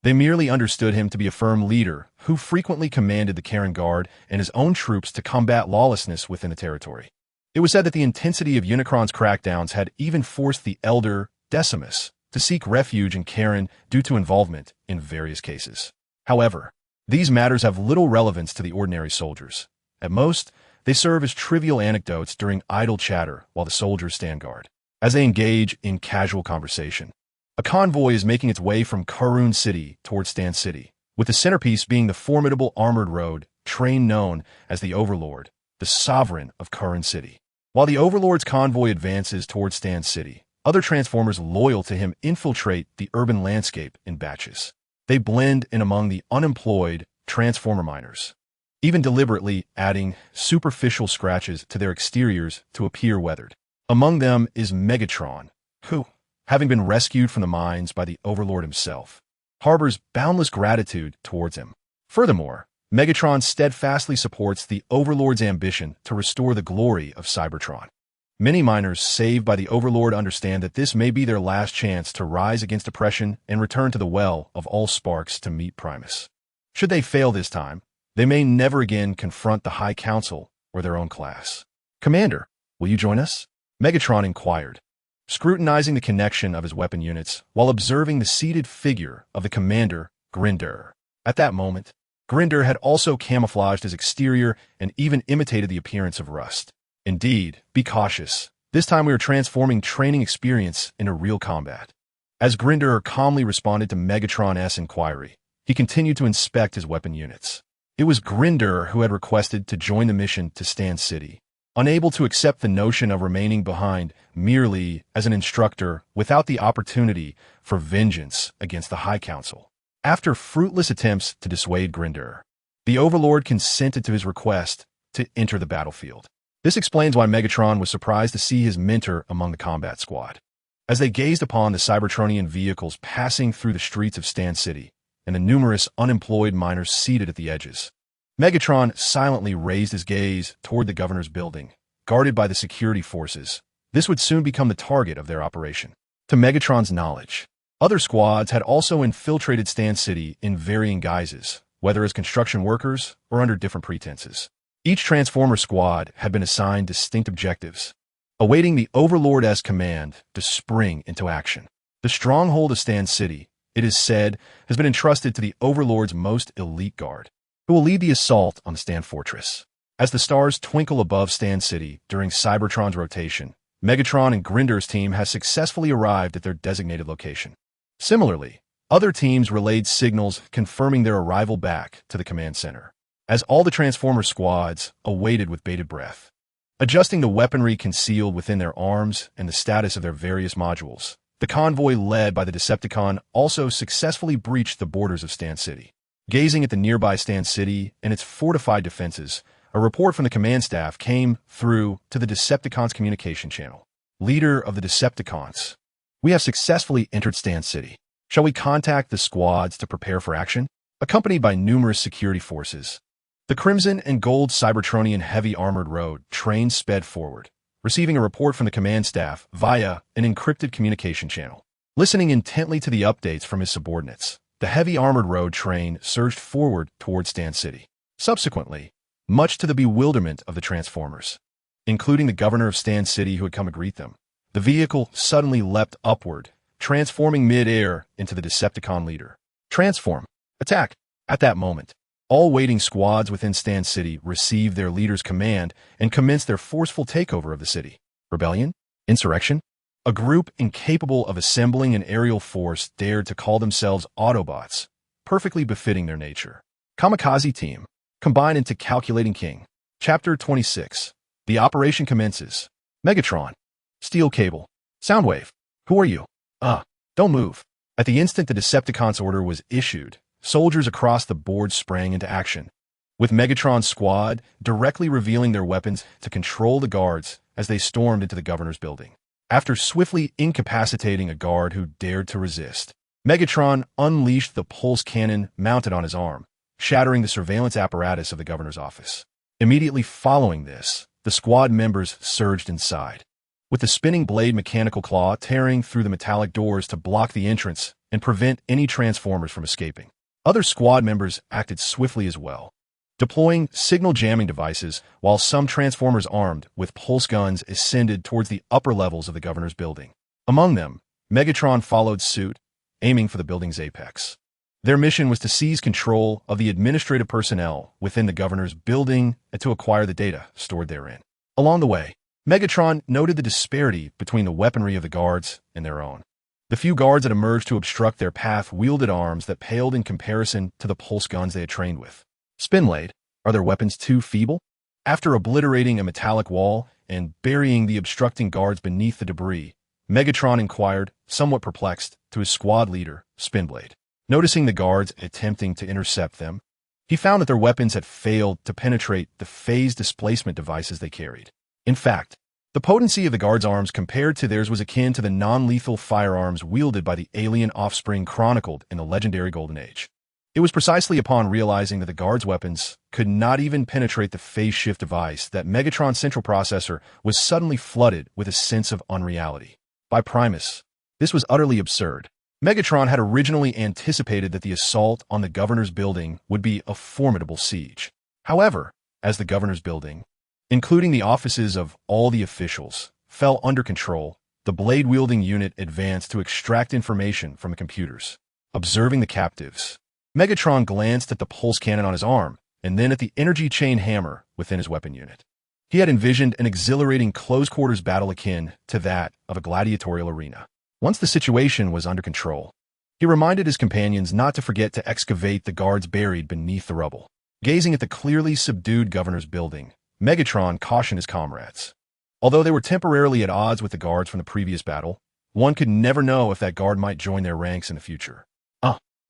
They merely understood him to be a firm leader who frequently commanded the Kaon Guard and his own troops to combat lawlessness within the territory. It was said that the intensity of Unicron's crackdowns had even forced the elder Decimus to seek refuge in Kaon due to involvement in various cases. However, these matters have little relevance to the ordinary soldiers. At most, they serve as trivial anecdotes during idle chatter while the soldiers stand guard. As they engage in casual conversation, a convoy is making its way from Karun City towards Stan City, with the centerpiece being the formidable armored road train known as the Overlord, the sovereign of Karun City. While the Overlord's convoy advances towards Stan City, other Transformers loyal to him infiltrate the urban landscape in batches. They blend in among the unemployed Transformer miners, even deliberately adding superficial scratches to their exteriors to appear weathered. Among them is Megatron, who, having been rescued from the mines by the Overlord himself, harbors boundless gratitude towards him. Furthermore, Megatron steadfastly supports the Overlord's ambition to restore the glory of Cybertron. Many miners saved by the Overlord understand that this may be their last chance to rise against oppression and return to the well of all sparks to meet Primus. Should they fail this time, they may never again confront the High Council or their own class. "Commander, will you join us?" Megatron inquired, scrutinizing the connection of his weapon units while observing the seated figure of the commander, Grinder. At that moment, Grinder had also camouflaged his exterior and even imitated the appearance of Rust. "Indeed, be cautious. This time we are transforming training experience into real combat." As Grinder calmly responded to Megatron's inquiry, he continued to inspect his weapon units. It was Grinder who had requested to join the mission to Stan City, unable to accept the notion of remaining behind merely as an instructor without the opportunity for vengeance against the High Council. After fruitless attempts to dissuade Grinder, the Overlord consented to his request to enter the battlefield. This explains why Megatron was surprised to see his mentor among the combat squad. As they gazed upon the Cybertronian vehicles passing through the streets of Stan City and the numerous unemployed miners seated at the edges, Megatron silently raised his gaze toward the governor's building, guarded by the security forces. This would soon become the target of their operation. To Megatron's knowledge, other squads had also infiltrated Stan City in varying guises, whether as construction workers or under different pretenses. Each Transformer squad had been assigned distinct objectives, awaiting the Overlord's command to spring into action. The stronghold of Stan City, it is said, has been entrusted to the Overlord's most elite guard, who will lead the assault on the Stan Fortress. As the stars twinkle above Stan City during Cybertron's rotation, Megatron and Grinder's team has successfully arrived at their designated location. Similarly, other teams relayed signals confirming their arrival back to the command center, as all the Transformer squads awaited with bated breath. Adjusting the weaponry concealed within their arms and the status of their various modules, the convoy led by the Decepticon also successfully breached the borders of Stan City. Gazing at the nearby Stan City and its fortified defenses, a report from the command staff came through to the Decepticons' communication channel. "Leader of the Decepticons, we have successfully entered Stan City. Shall we contact the squads to prepare for action?" Accompanied by numerous security forces, the Crimson and Gold Cybertronian heavy armored road train sped forward, receiving a report from the command staff via an encrypted communication channel. Listening intently to the updates from his subordinates, the heavy armored road train surged forward towards Stan City. Subsequently, much to the bewilderment of the Transformers, including the governor of Stan City who had come to greet them, the vehicle suddenly leapt upward, transforming mid-air into the Decepticon leader. "Transform! Attack!" At that moment, All waiting squads within Stand City received their leader's command and commenced their forceful takeover of the city. Rebellion? Insurrection? A group incapable of assembling an aerial force dared to call themselves Autobots, perfectly befitting their nature. Kamikaze Team, combined into Calculating King. Chapter 26. The operation commences. Megatron. Steel Cable. Soundwave. Who are you? Don't move. At the instant the Decepticons' order was issued, soldiers across the board sprang into action, with Megatron's squad directly revealing their weapons to control the guards as they stormed into the governor's building. After swiftly incapacitating a guard who dared to resist, Megatron unleashed the pulse cannon mounted on his arm, shattering the surveillance apparatus of the governor's office. Immediately following this, the squad members surged inside, with the spinning blade mechanical claw tearing through the metallic doors to block the entrance and prevent any transformers from escaping. Other squad members acted swiftly as well, deploying signal jamming devices while some transformers armed with pulse guns ascended towards the upper levels of the governor's building. Among them, Megatron followed suit, aiming for the building's apex. Their mission was to seize control of the administrative personnel within the governor's building and to acquire the data stored therein. Along the way, Megatron noted the disparity between the weaponry of the guards and their own. The few guards that emerged to obstruct their path wielded arms that paled in comparison to the pulse guns they had trained with. Spinblade, are their weapons too feeble? After obliterating a metallic wall and burying the obstructing guards beneath the debris, Megatron inquired, somewhat perplexed, to his squad leader, Spinblade. Noticing the guards attempting to intercept them, he found that their weapons had failed to penetrate the phase displacement devices they carried. In fact, the potency of the guards' arms compared to theirs was akin to the non-lethal firearms wielded by the alien offspring chronicled in the legendary Golden Age. It was precisely upon realizing that the guards' weapons could not even penetrate the phase shift device that Megatron's central processor was suddenly flooded with a sense of unreality. By Primus, this was utterly absurd. Megatron had originally anticipated that the assault on the governor's building would be a formidable siege. However, as the governor's building, including the offices of all the officials, fell under control, the blade-wielding unit advanced to extract information from the computers. Observing the captives, Megatron glanced at the pulse cannon on his arm and then at the energy chain hammer within his weapon unit. He had envisioned an exhilarating close-quarters battle akin to that of a gladiatorial arena. Once the situation was under control, he reminded his companions not to forget to excavate the guards buried beneath the rubble. Gazing at the clearly subdued governor's building, Megatron cautioned his comrades. Although they were temporarily at odds with the guards from the previous battle, one could never know if that guard might join their ranks in the future.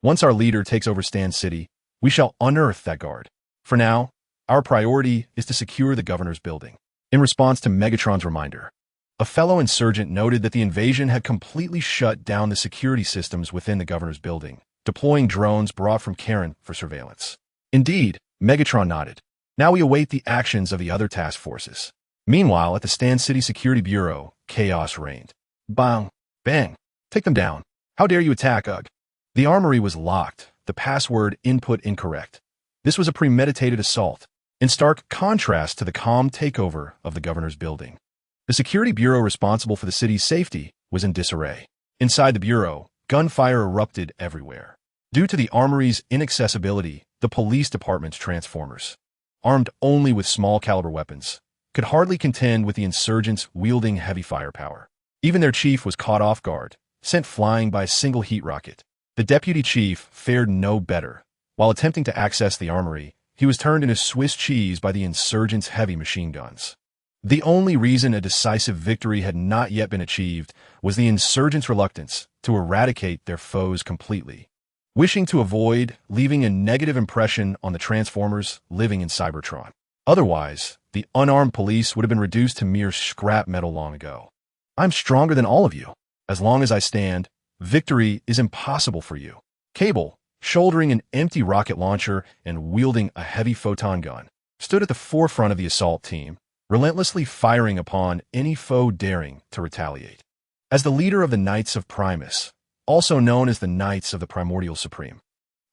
Once our leader takes over Stand City, we shall unearth that guard. For now, our priority is to secure the governor's building. In response to Megatron's reminder, a fellow insurgent noted that the invasion had completely shut down the security systems within the governor's building, deploying drones brought from Kaon for surveillance. Indeed, Megatron nodded. Now we await the actions of the other task forces. Meanwhile, at the Stand City Security Bureau, chaos reigned. Bang! Bang! Take them down. How dare you attack, Ugh? The armory was locked, the password input incorrect. This was a premeditated assault, in stark contrast to the calm takeover of the governor's building. The security bureau responsible for the city's safety was in disarray. Inside the bureau, gunfire erupted everywhere. Due to the armory's inaccessibility, the police department's transformers, armed only with small-caliber weapons, could hardly contend with the insurgents wielding heavy firepower. Even their chief was caught off guard, sent flying by a single heat rocket. The deputy chief fared no better. While attempting to access the armory, he was turned into Swiss cheese by the insurgents' heavy machine guns. The only reason a decisive victory had not yet been achieved was the insurgents' reluctance to eradicate their foes completely, wishing to avoid leaving a negative impression on the Transformers living in Cybertron. Otherwise, the unarmed police would have been reduced to mere scrap metal long ago. I'm stronger than all of you. As long as I stand, victory is impossible for you. Cable, shouldering an empty rocket launcher and wielding a heavy photon gun, stood at the forefront of the assault team, relentlessly firing upon any foe daring to retaliate. As the leader of the Knights of Primus, also known as the Knights of the Primordial Supreme,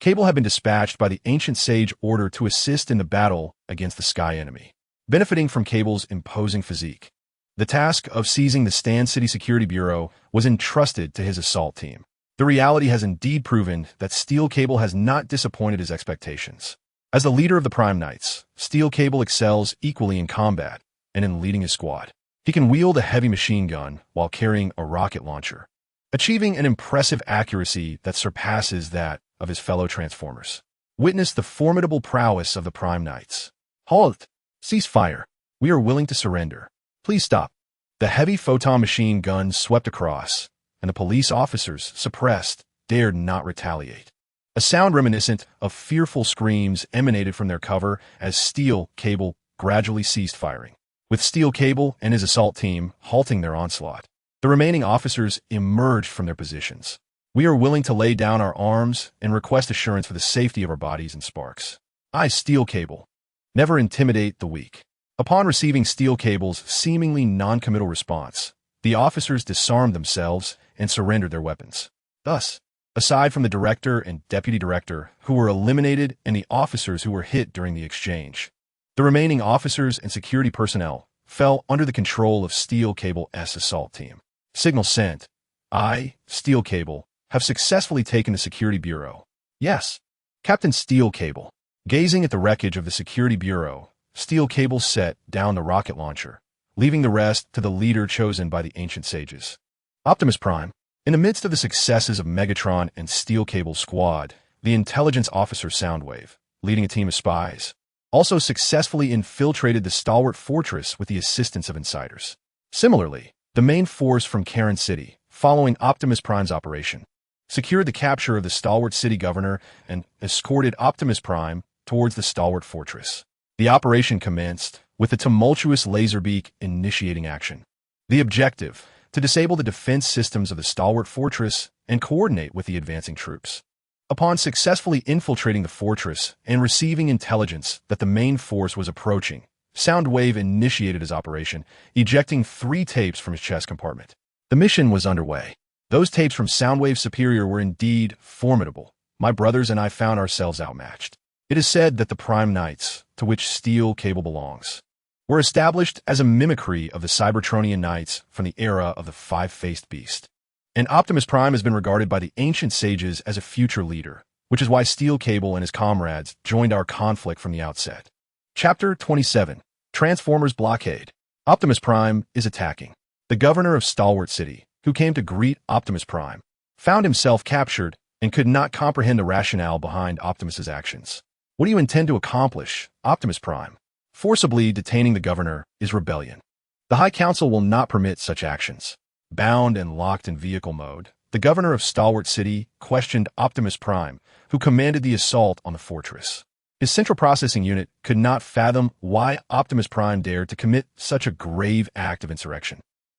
Cable had been dispatched by the ancient sage Order to assist in the battle against the Sky Enemy. Benefiting from Cable's imposing physique, the task of seizing the Stand City Security Bureau was entrusted to his assault team. The reality has indeed proven that Steel Cable has not disappointed his expectations. As the leader of the Prime Knights, Steel Cable excels equally in combat and in leading his squad. He can wield a heavy machine gun while carrying a rocket launcher, achieving an impressive accuracy that surpasses that of his fellow Transformers. Witness the formidable prowess of the Prime Knights. Halt! Cease fire. We are willing to surrender. Please stop. The heavy photon machine gun swept across, and the police officers, suppressed, dared not retaliate. A sound reminiscent of fearful screams emanated from their cover as Steel Cable gradually ceased firing, with Steel Cable and his assault team halting their onslaught. The remaining officers emerged from their positions. We are willing to lay down our arms and request assurance for the safety of our bodies and sparks. I, Steel Cable. Never intimidate the weak. Upon receiving Steel Cable's seemingly non-committal response, the officers disarmed themselves and surrendered their weapons. Thus, aside from the director and deputy director, who were eliminated, and the officers who were hit during the exchange, the remaining officers and security personnel fell under the control of Steel Cable's assault team. Signal sent. I, Steel Cable, have successfully taken the Security Bureau. Yes, Captain Steel Cable. Gazing at the wreckage of the Security Bureau, Steel Cable set down the rocket launcher, leaving the rest to the leader chosen by the ancient sages. Optimus Prime. In the midst of the successes of Megatron and Steel Cable's squad, the intelligence officer Soundwave, leading a team of spies, also successfully infiltrated the stalwart fortress with the assistance of insiders. Similarly, the main force from Kaon City, following Optimus Prime's operation, secured the capture of the stalwart city governor and escorted Optimus Prime towards the stalwart fortress. The operation commenced with the tumultuous Laserbeak initiating action. The objective, to disable the defense systems of the stalwart fortress and coordinate with the advancing troops. Upon successfully infiltrating the fortress and receiving intelligence that the main force was approaching, Soundwave initiated his operation, ejecting 3 tapes from his chest compartment. The mission was underway. Those tapes from Soundwave's superior were indeed formidable. My brothers and I found ourselves outmatched. It is said that the Prime Knights, to which Steel Cable belongs, were established as a mimicry of the Cybertronian Knights from the era of the Five-Faced Beast. And Optimus Prime has been regarded by the ancient sages as a future leader, which is why Steel Cable and his comrades joined our conflict from the outset. Chapter 27. Transformers Blockade. Optimus Prime is attacking. The governor of Stalwart City, who came to greet Optimus Prime, found himself captured and could not comprehend the rationale behind Optimus's actions. What do you intend to accomplish, Optimus Prime? Forcibly detaining the governor is rebellion. The High Council will not permit such actions. Bound and locked in vehicle mode, the governor of Stalwart City questioned Optimus Prime, who commanded the assault on the fortress. His central processing unit could not fathom why Optimus Prime dared to commit such a grave act of insurrection.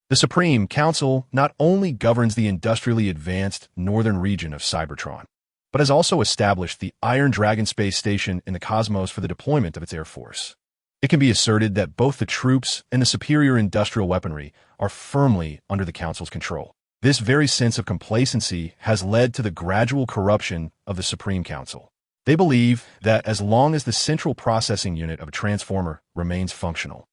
The Supreme Council not only governs the industrially advanced northern region of Cybertron, but has also established the Iron Dragon space station in the cosmos for the deployment of its air force. It can be asserted that both the troops and the superior industrial weaponry are firmly under the Council's control. This very sense of complacency has led to the gradual corruption of the Supreme Council. They believe that as long as the central processing unit of a transformer remains functional,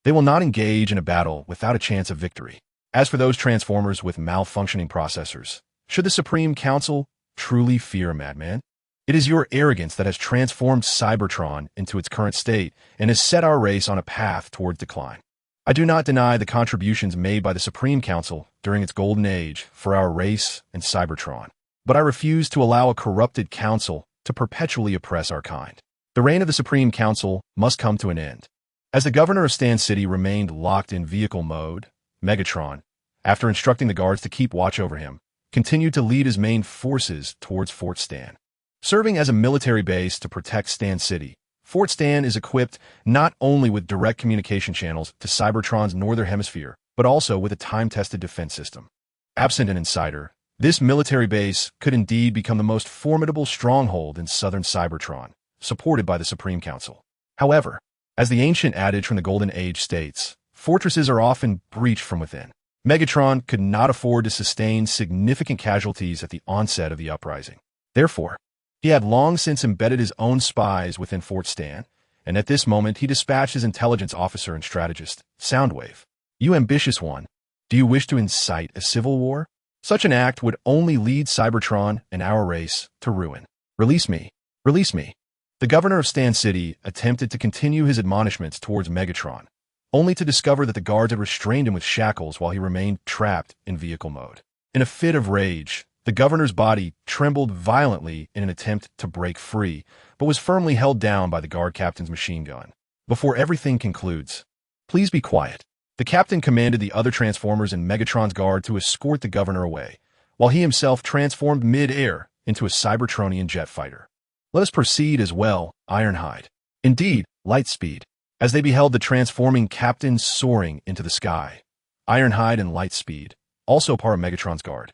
they will not engage in a battle without a chance of victory. As for those transformers with malfunctioning processors, should the Supreme Council truly fear a madman? It is your arrogance that has transformed Cybertron into its current state and has set our race on a path toward decline. I do not deny the contributions made by the Supreme Council during its golden age for our race and Cybertron, but I refuse to allow a corrupted council to perpetually oppress our kind. The reign of the Supreme Council must come to an end. As the governor of Stan City remained locked in vehicle mode, Megatron, after instructing the guards to keep watch over him, continued to lead his main forces towards Fort Stan. Serving as a military base to protect Stan City, Fort Stan is equipped not only with direct communication channels to Cybertron's northern hemisphere, but also with a time-tested defense system. Absent an insider, this military base could indeed become the most formidable stronghold in southern Cybertron, supported by the Supreme Council. However, as the ancient adage from the Golden Age states, fortresses are often breached from within. Megatron could not afford to sustain significant casualties at the onset of the Uprising. Therefore, he had long since embedded his own spies within Fort Stan, and at this moment he dispatched his intelligence officer and strategist, Soundwave. You ambitious one, do you wish to incite a civil war? Such an act would only lead Cybertron and our race to ruin. Release me. Release me. The governor of Stan City attempted to continue his admonishments towards Megatron, only to discover that the guards had restrained him with shackles while he remained trapped in vehicle mode. In a fit of rage, the governor's body trembled violently in an attempt to break free, but was firmly held down by the guard captain's machine gun. Before everything concludes, please be quiet. The captain commanded the other Transformers in Megatron's guard to escort the governor away, while he himself transformed mid-air into a Cybertronian jet fighter. Let us proceed as well, Ironhide. Indeed, Lightspeed. As they beheld the transforming captain soaring into the sky, Ironhide and Lightspeed, also part of Megatron's guard,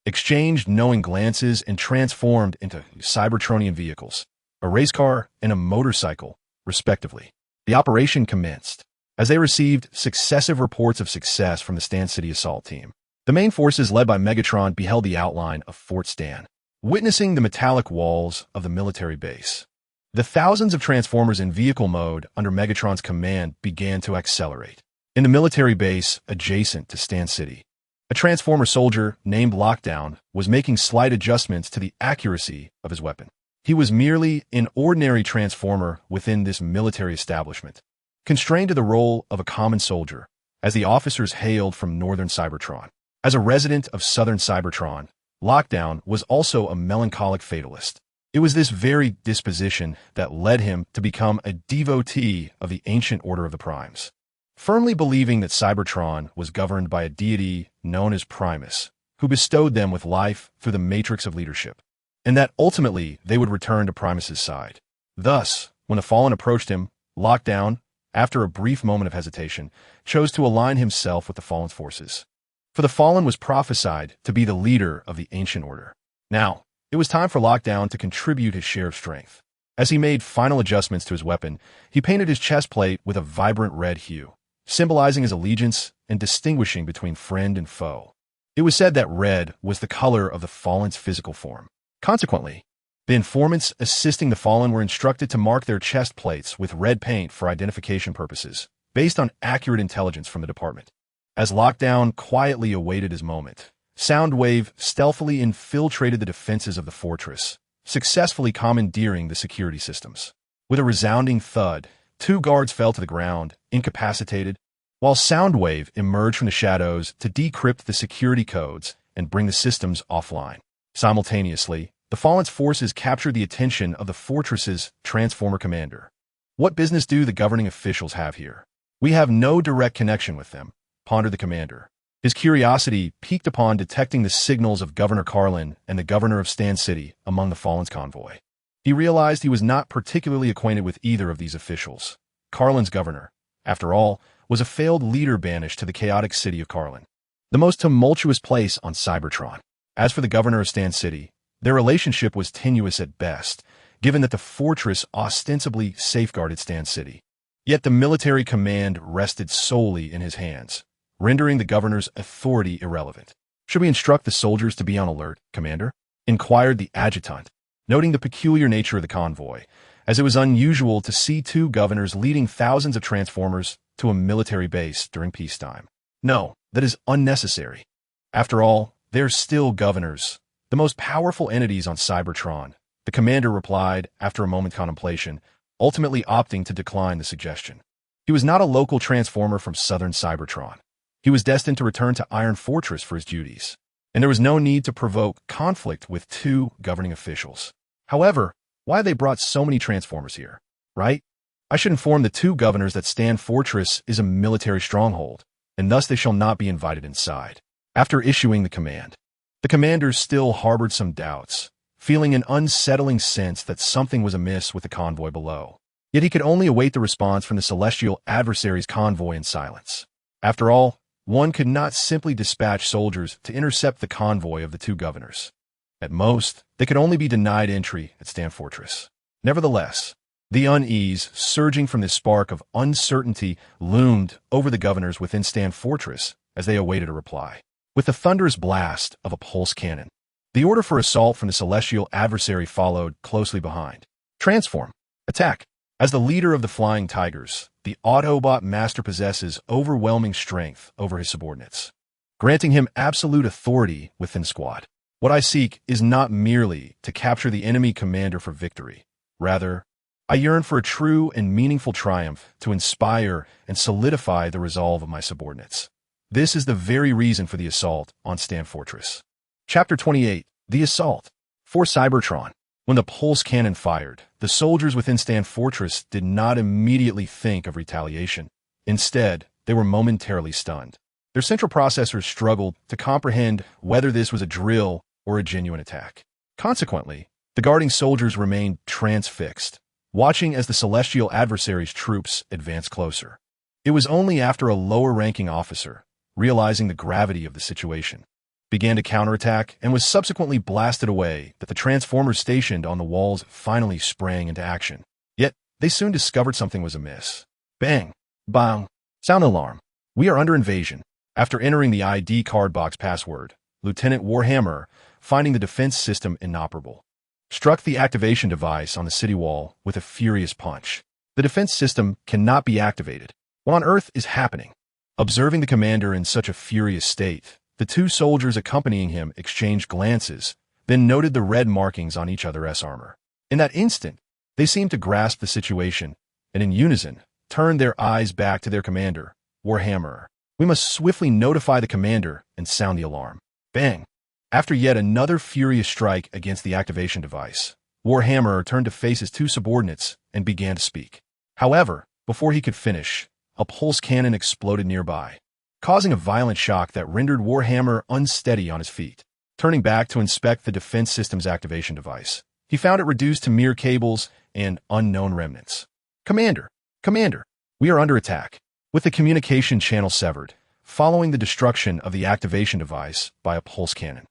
exchanged knowing glances and transformed into Cybertronian vehicles, a race car and a motorcycle, respectively. The operation commenced. As they received successive reports of success from the Stan City assault team, the main forces led by Megatron beheld the outline of Fort Stan, witnessing the metallic walls of the military base. The thousands of Transformers in vehicle mode under Megatron's command began to accelerate. In the military base adjacent to Stan City, a Transformer soldier named Lockdown was making slight adjustments to the accuracy of his weapon. He was merely an ordinary Transformer within this military establishment, constrained to the role of a common soldier, as the officers hailed from northern Cybertron. As a resident of southern Cybertron, Lockdown was also a melancholic fatalist. It was this very disposition that led him to become a devotee of the ancient order of the Primes, firmly believing that Cybertron was governed by a deity known as Primus, who bestowed them with life through the matrix of leadership, and that ultimately they would return to Primus's side. Thus, when the Fallen approached him, Lockdown, after a brief moment of hesitation, chose to align himself with the Fallen's forces. For the Fallen was prophesied to be the leader of the ancient order. Now, it was time for Lockdown to contribute his share of strength. As he made final adjustments to his weapon, he painted his chest plate with a vibrant red hue, symbolizing his allegiance and distinguishing between friend and foe. It was said that red was the color of the Fallen's physical form. Consequently, the informants assisting the Fallen were instructed to mark their chest plates with red paint for identification purposes, based on accurate intelligence from the department. As Lockdown quietly awaited his moment, Soundwave stealthily infiltrated the defenses of the fortress, successfully commandeering the security systems. With a resounding thud, 2 guards fell to the ground, incapacitated, while Soundwave emerged from the shadows to decrypt the security codes and bring the systems offline. Simultaneously, the Fallen's forces captured the attention of the fortress's Transformer commander. What business do the governing officials have here? We have no direct connection with them, pondered the commander. His curiosity piqued upon detecting the signals of Governor Carlin and the governor of Stan City among the Fallen's convoy. He realized he was not particularly acquainted with either of these officials. Carlin's governor, after all, was a failed leader banished to the chaotic city of Carlin, the most tumultuous place on Cybertron. As for the governor of Stan City, their relationship was tenuous at best, given that the fortress ostensibly safeguarded Stan City. Yet the military command rested solely in his hands, rendering the governor's authority irrelevant. Should we instruct the soldiers to be on alert, Commander? Inquired the adjutant, noting the peculiar nature of the convoy, as it was unusual to see 2 governors leading thousands of Transformers to a military base during peacetime. No, that is unnecessary. After all, they're still governors, the most powerful entities on Cybertron, the commander replied after a moment's contemplation, ultimately opting to decline the suggestion. He was not a local Transformer from southern Cybertron. He was destined to return to Iron Fortress for his duties, and there was no need to provoke conflict with 2 governing officials. However, why they brought so many Transformers here, right? I should inform the 2 governors that Stan Fortress is a military stronghold, and thus they shall not be invited inside. After issuing the command, the commander still harbored some doubts, feeling an unsettling sense that something was amiss with the convoy below. Yet he could only await the response from the celestial adversary's convoy in silence. After all, one could not simply dispatch soldiers to intercept the convoy of the 2 governors. At most, they could only be denied entry at Stan Fortress. Nevertheless, the unease surging from this spark of uncertainty loomed over the governors within Stan Fortress as they awaited a reply. With the thunderous blast of a pulse cannon, the order for assault from the celestial adversary followed closely behind. Transform! Attack! As the leader of the Flying Tigers, the Autobot Master possesses overwhelming strength over his subordinates, granting him absolute authority within the squad. What I seek is not merely to capture the enemy commander for victory. Rather, I yearn for a true and meaningful triumph to inspire and solidify the resolve of my subordinates. This is the very reason for the assault on Stan Fortress. Chapter 28. The Assault. For Cybertron. When the pulse cannon fired, the soldiers within Stan Fortress did not immediately think of retaliation. Instead, they were momentarily stunned. Their central processors struggled to comprehend whether this was a drill or a genuine attack. Consequently, the guarding soldiers remained transfixed, watching as the celestial adversary's troops advanced closer. It was only after a lower-ranking officer, realizing the gravity of the situation, began to counterattack and was subsequently blasted away that the transformers stationed on the walls finally sprang into action. Yet, they soon discovered something was amiss. Bang! Bang! Sound alarm. We are under invasion. After entering the ID card box password, Lieutenant Warhammer, finding the defense system inoperable, struck the activation device on the city wall with a furious punch. The defense system cannot be activated. What on earth is happening? Observing the commander in such a furious state, the two soldiers accompanying him exchanged glances, then noted the red markings on each other's armor. In that instant, they seemed to grasp the situation, and in unison, turned their eyes back to their commander, Warhammer. We must swiftly notify the commander and sound the alarm. Bang! After yet another furious strike against the activation device, Warhammer turned to face his two subordinates and began to speak. However, before he could finish, a pulse cannon exploded nearby, causing a violent shock that rendered Warhammer unsteady on his feet. Turning back to inspect the defense system's activation device, he found it reduced to mere cables and unknown remnants. Commander! Commander! We are under attack. With the communication channel severed, following the destruction of the activation device by a pulse cannon,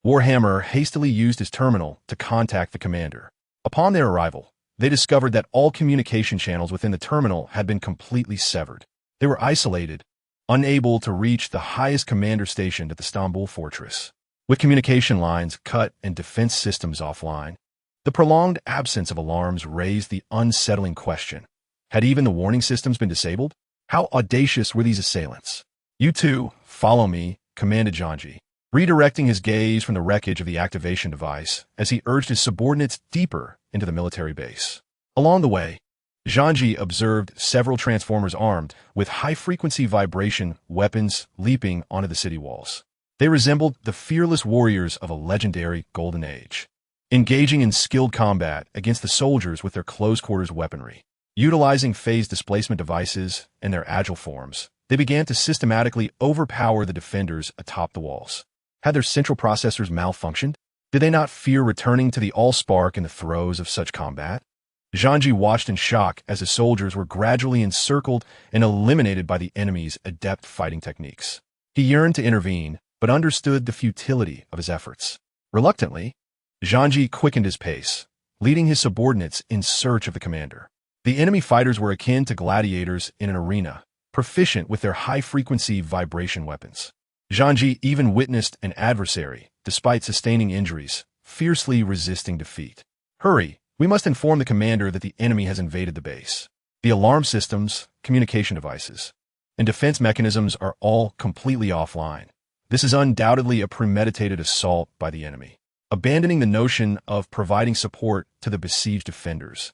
Warhammer hastily used his terminal to contact the commander. Upon their arrival, they discovered that all communication channels within the terminal had been completely severed. They were isolated, unable to reach the highest commander stationed at the Istanbul fortress. With communication lines cut and defense systems offline, the prolonged absence of alarms raised the unsettling question. Had even the warning systems been disabled? How audacious were these assailants? You two, follow me, commanded Janji, redirecting his gaze from the wreckage of the activation device as he urged his subordinates deeper into the military base. Along the way, Janji observed several transformers armed with high-frequency vibration weapons leaping onto the city walls. They resembled the fearless warriors of a legendary Golden Age, engaging in skilled combat against the soldiers with their close-quarters weaponry. Utilizing phase displacement devices and their agile forms, they began to systematically overpower the defenders atop the walls. Had their central processors malfunctioned? Did they not fear returning to the Allspark in the throes of such combat? Janji watched in shock as the soldiers were gradually encircled and eliminated by the enemy's adept fighting techniques. He yearned to intervene, but understood the futility of his efforts. Reluctantly, Janji quickened his pace, leading his subordinates in search of the commander. The enemy fighters were akin to gladiators in an arena, proficient with their high-frequency vibration weapons. Janji even witnessed an adversary, despite sustaining injuries, fiercely resisting defeat. Hurry! We must inform the commander that the enemy has invaded the base. The alarm systems, communication devices, and defense mechanisms are all completely offline. This is undoubtedly a premeditated assault by the enemy. Abandoning the notion of providing support to the besieged defenders,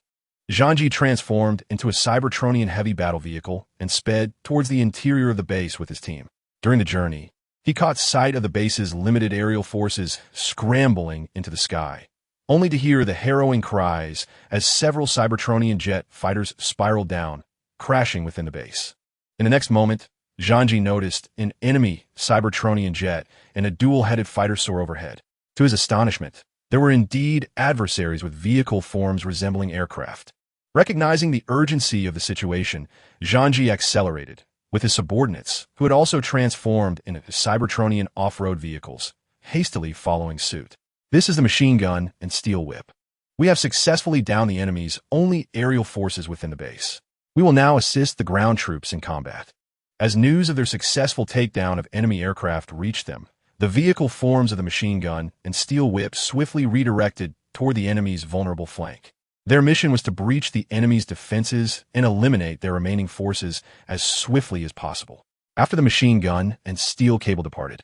Janji transformed into a Cybertronian heavy battle vehicle and sped towards the interior of the base with his team. During the journey, he caught sight of the base's limited aerial forces scrambling into the sky, only to hear the harrowing cries as several Cybertronian jet fighters spiraled down, crashing within the base. In the next moment, Janji noticed an enemy Cybertronian jet and a dual-headed fighter soar overhead. To his astonishment, there were indeed adversaries with vehicle forms resembling aircraft. Recognizing the urgency of the situation, Janji accelerated, with his subordinates, who had also transformed into Cybertronian off-road vehicles, hastily following suit. This is the machine gun and steel whip. We have successfully downed the enemy's only aerial forces within the base. We will now assist the ground troops in combat. As news of their successful takedown of enemy aircraft reached them, the vehicle forms of the machine gun and steel whip swiftly redirected toward the enemy's vulnerable flank. Their mission was to breach the enemy's defenses and eliminate their remaining forces as swiftly as possible. After the machine gun and steel cable departed,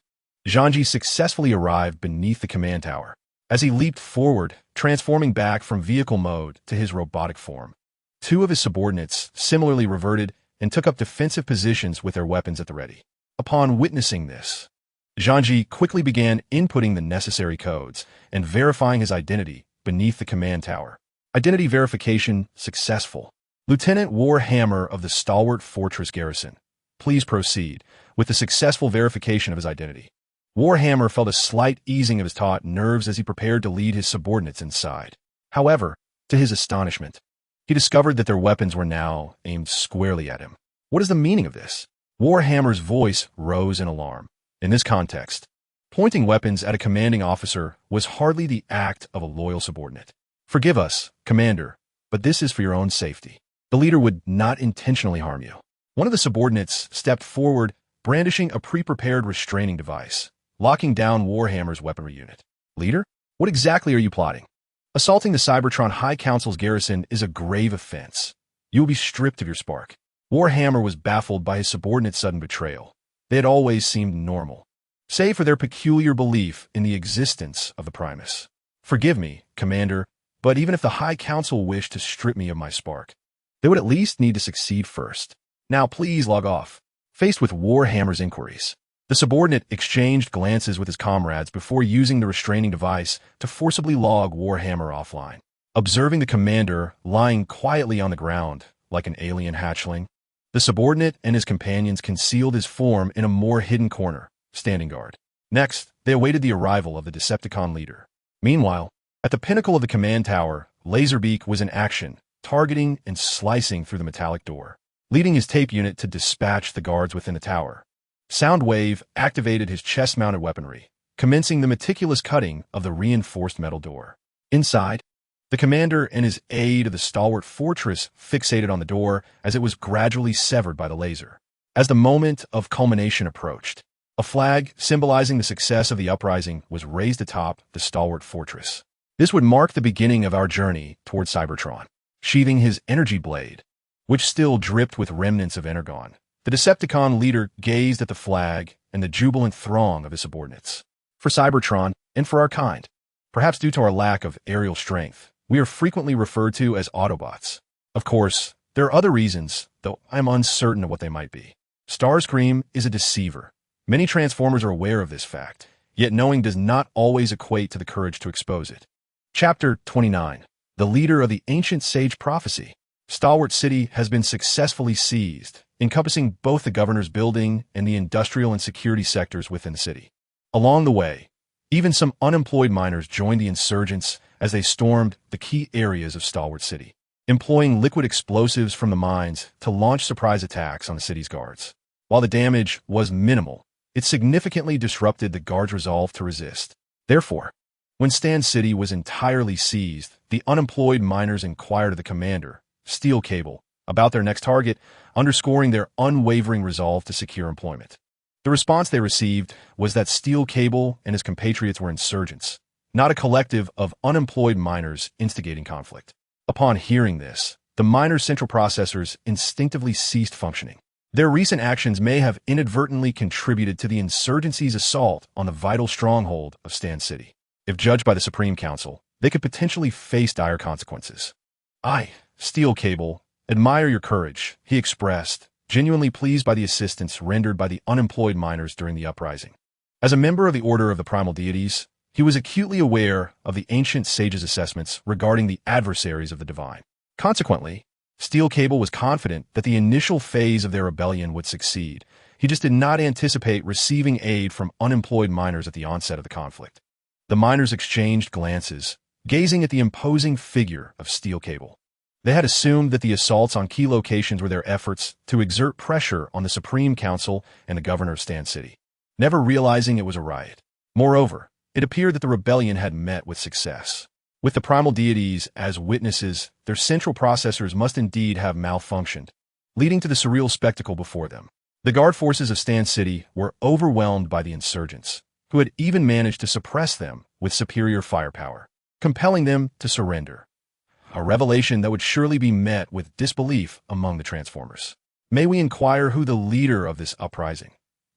Janji successfully arrived beneath the command tower. As he leaped forward, transforming back from vehicle mode to his robotic form, Two of his subordinates similarly reverted and took up defensive positions with their weapons at the ready. Upon witnessing this, Zhangji quickly began inputting the necessary codes and verifying his identity beneath the command tower. Identity verification successful. Lieutenant Warhammer of the Stalwart Fortress Garrison, please proceed with the successful verification of his identity. Warhammer felt a slight easing of his taut nerves as he prepared to lead his subordinates inside. However, to his astonishment, he discovered that their weapons were now aimed squarely at him. What is the meaning of this? Warhammer's voice rose in alarm. In this context, pointing weapons at a commanding officer was hardly the act of a loyal subordinate. Forgive us, Commander, but this is for your own safety. The leader would not intentionally harm you. One of the subordinates stepped forward, brandishing a pre-prepared restraining device, locking down Warhammer's weaponry unit. Leader, what exactly are you plotting? Assaulting the Cybertron High Council's garrison is a grave offense. You will be stripped of your spark. Warhammer was baffled by his subordinate's sudden betrayal. They had always seemed normal, save for their peculiar belief in the existence of the Primus. Forgive me, Commander, but even if the High Council wished to strip me of my spark, they would at least need to succeed first. Now please log off. Faced with Warhammer's inquiries, the subordinate exchanged glances with his comrades before using the restraining device to forcibly log Warhammer offline. Observing the commander lying quietly on the ground like an alien hatchling, the subordinate and his companions concealed his form in a more hidden corner, standing guard. Next, they awaited the arrival of the Decepticon leader. Meanwhile, at the pinnacle of the command tower, Laserbeak was in action, targeting and slicing through the metallic door, leading his tape unit to dispatch the guards within the tower. Soundwave activated his chest-mounted weaponry, commencing the meticulous cutting of the reinforced metal door. Inside, the commander and his aide of the Stalwart Fortress fixated on the door as it was gradually severed by the laser. As the moment of culmination approached, a flag symbolizing the success of the Uprising was raised atop the Stalwart Fortress. This would mark the beginning of our journey toward Cybertron. Sheathing his energy blade, which still dripped with remnants of energon, the Decepticon leader gazed at the flag and the jubilant throng of his subordinates. For Cybertron, and for our kind, perhaps due to our lack of aerial strength, we are frequently referred to as Autobots. Of course, there are other reasons, though I'm uncertain of what they might be. Starscream is a deceiver. Many Transformers are aware of this fact, yet knowing does not always equate to the courage to expose it. Chapter 29. The leader of the ancient sage prophecy. Stalwart City has been successfully seized, encompassing both the governor's building and the industrial and security sectors within the city. Along the way, even some unemployed miners joined the insurgents as they stormed the key areas of Stalwart City, employing liquid explosives from the mines to launch surprise attacks on the city's guards. While the damage was minimal, it significantly disrupted the guards' resolve to resist. Therefore, when Stan City was entirely seized, the unemployed miners inquired of the commander, Steel Cable, about their next target, underscoring their unwavering resolve to secure employment. The response they received was that Steel Cable and his compatriots were insurgents, not a collective of unemployed miners instigating conflict. Upon hearing this, the miners' central processors instinctively ceased functioning. Their recent actions may have inadvertently contributed to the insurgency's assault on the vital stronghold of Stan City. If judged by the Supreme Council, they could potentially face dire consequences. I, Steel Cable, admire your courage, he expressed, genuinely pleased by the assistance rendered by the unemployed miners during the Uprising. As a member of the Order of the Primal Deities, he was acutely aware of the ancient sages' assessments regarding the adversaries of the divine. Consequently, Steel Cable was confident that the initial phase of their rebellion would succeed. He just did not anticipate receiving aid from unemployed miners at the onset of the conflict. The miners exchanged glances, gazing at the imposing figure of Steel Cable. They had assumed that the assaults on key locations were their efforts to exert pressure on the Supreme Council and the governor of Stan City, never realizing it was a riot. Moreover, it appeared that the rebellion had met with success. With the primal deities as witnesses, their central processors must indeed have malfunctioned, leading to the surreal spectacle before them. The guard forces of Stan City were overwhelmed by the insurgents, who had even managed to suppress them with superior firepower, compelling them to surrender. A revelation that would surely be met with disbelief among the Transformers. May we inquire who the leader of this uprising,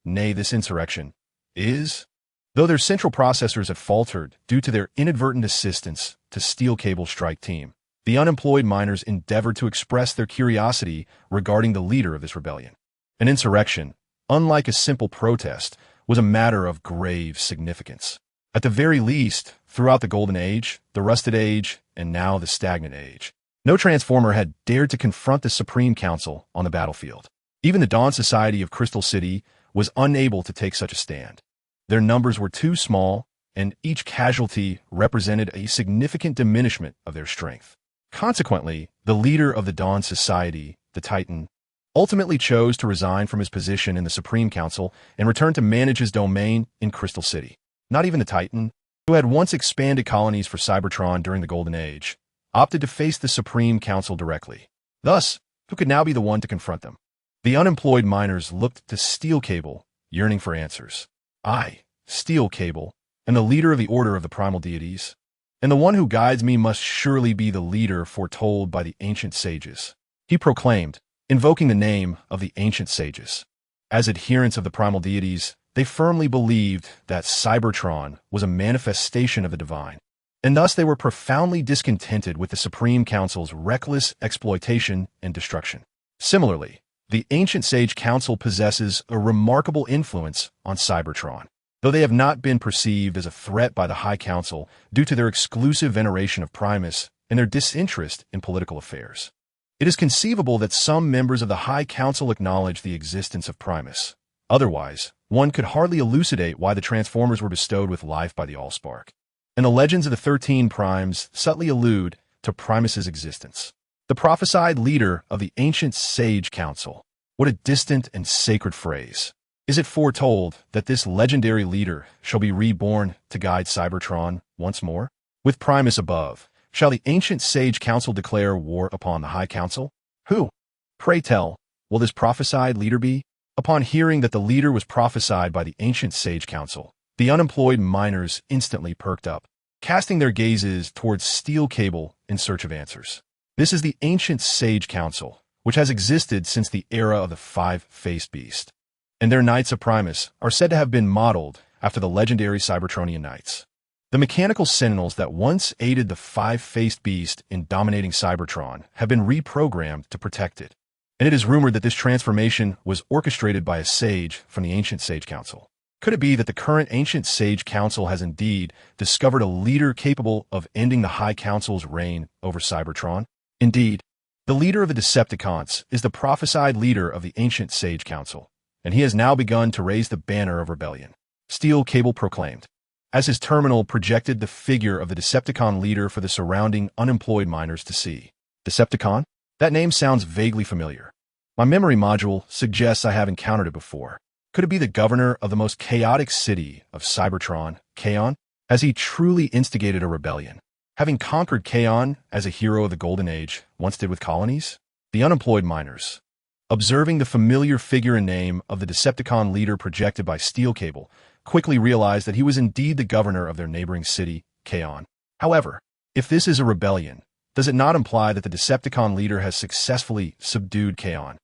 nay, this insurrection, is? Though their central processors had faltered due to their inadvertent assistance to Steel Cable's strike team, the unemployed miners endeavored to express their curiosity regarding the leader of this rebellion. An insurrection, unlike a simple protest, was a matter of grave significance. At the very least, throughout the Golden Age, the Rusted Age, and now the Stagnant Age, no Transformer had dared to confront the Supreme Council on the battlefield. Even the Dawn Society of Crystal City was unable to take such a stand. Their numbers were too small, and each casualty represented a significant diminishment of their strength. Consequently, the leader of the Dawn Society, the Titan, ultimately chose to resign from his position in the Supreme Council and return to manage his domain in Crystal City. Not even the Titan, who had once expanded colonies for Cybertron during the Golden Age, opted to face the Supreme Council directly. Thus, who could now be the one to confront them? The unemployed miners looked to Steel Cable, yearning for answers. I, Steel Cable, am the leader of the Order of the Primal Deities, and the one who guides me must surely be the leader foretold by the ancient sages, he proclaimed, invoking the name of the ancient sages. As adherents of the primal deities, they firmly believed that Cybertron was a manifestation of the divine, and thus they were profoundly discontented with the Supreme Council's reckless exploitation and destruction. Similarly, the Ancient Sage Council possesses a remarkable influence on Cybertron, though they have not been perceived as a threat by the High Council due to their exclusive veneration of Primus and their disinterest in political affairs. It is conceivable that some members of the High Council acknowledge the existence of Primus. Otherwise, one could hardly elucidate why the Transformers were bestowed with life by the Allspark. And the legends of the 13 Primes subtly allude to Primus's existence. The prophesied leader of the Ancient Sage Council. What a distant and sacred phrase. Is it foretold that this legendary leader shall be reborn to guide Cybertron once more? With Primus above, shall the Ancient Sage Council declare war upon the High Council? Who, pray tell, will this prophesied leader be? Upon hearing that the leader was prophesied by the Ancient Sage Council, the unemployed miners instantly perked up, casting their gazes towards Steel Cable in search of answers. This is the Ancient Sage Council, which has existed since the era of the Five-Faced Beast, and their Knights of Primus are said to have been modeled after the legendary Cybertronian Knights. The mechanical sentinels that once aided the Five-Faced Beast in dominating Cybertron have been reprogrammed to protect it, and it is rumored that this transformation was orchestrated by a sage from the Ancient Sage Council. Could it be that the current Ancient Sage Council has indeed discovered a leader capable of ending the High Council's reign over Cybertron? Indeed, the leader of the Decepticons is the prophesied leader of the Ancient Sage Council, and he has now begun to raise the banner of rebellion. Steel Cable proclaimed, as his terminal projected the figure of the Decepticon leader for the surrounding unemployed miners to see. Decepticon? That name sounds vaguely familiar. My memory module suggests I have encountered it before. Could it be the governor of the most chaotic city of Cybertron, Kaon? Has he truly instigated a rebellion, having conquered Kaon as a hero of the Golden Age once did with colonies? The unemployed miners, observing the familiar figure and name of the Decepticon leader projected by Steel Cable, quickly realized that he was indeed the governor of their neighboring city, Kaon. However, if this is a rebellion, does it not imply that the Decepticon leader has successfully subdued Kaon,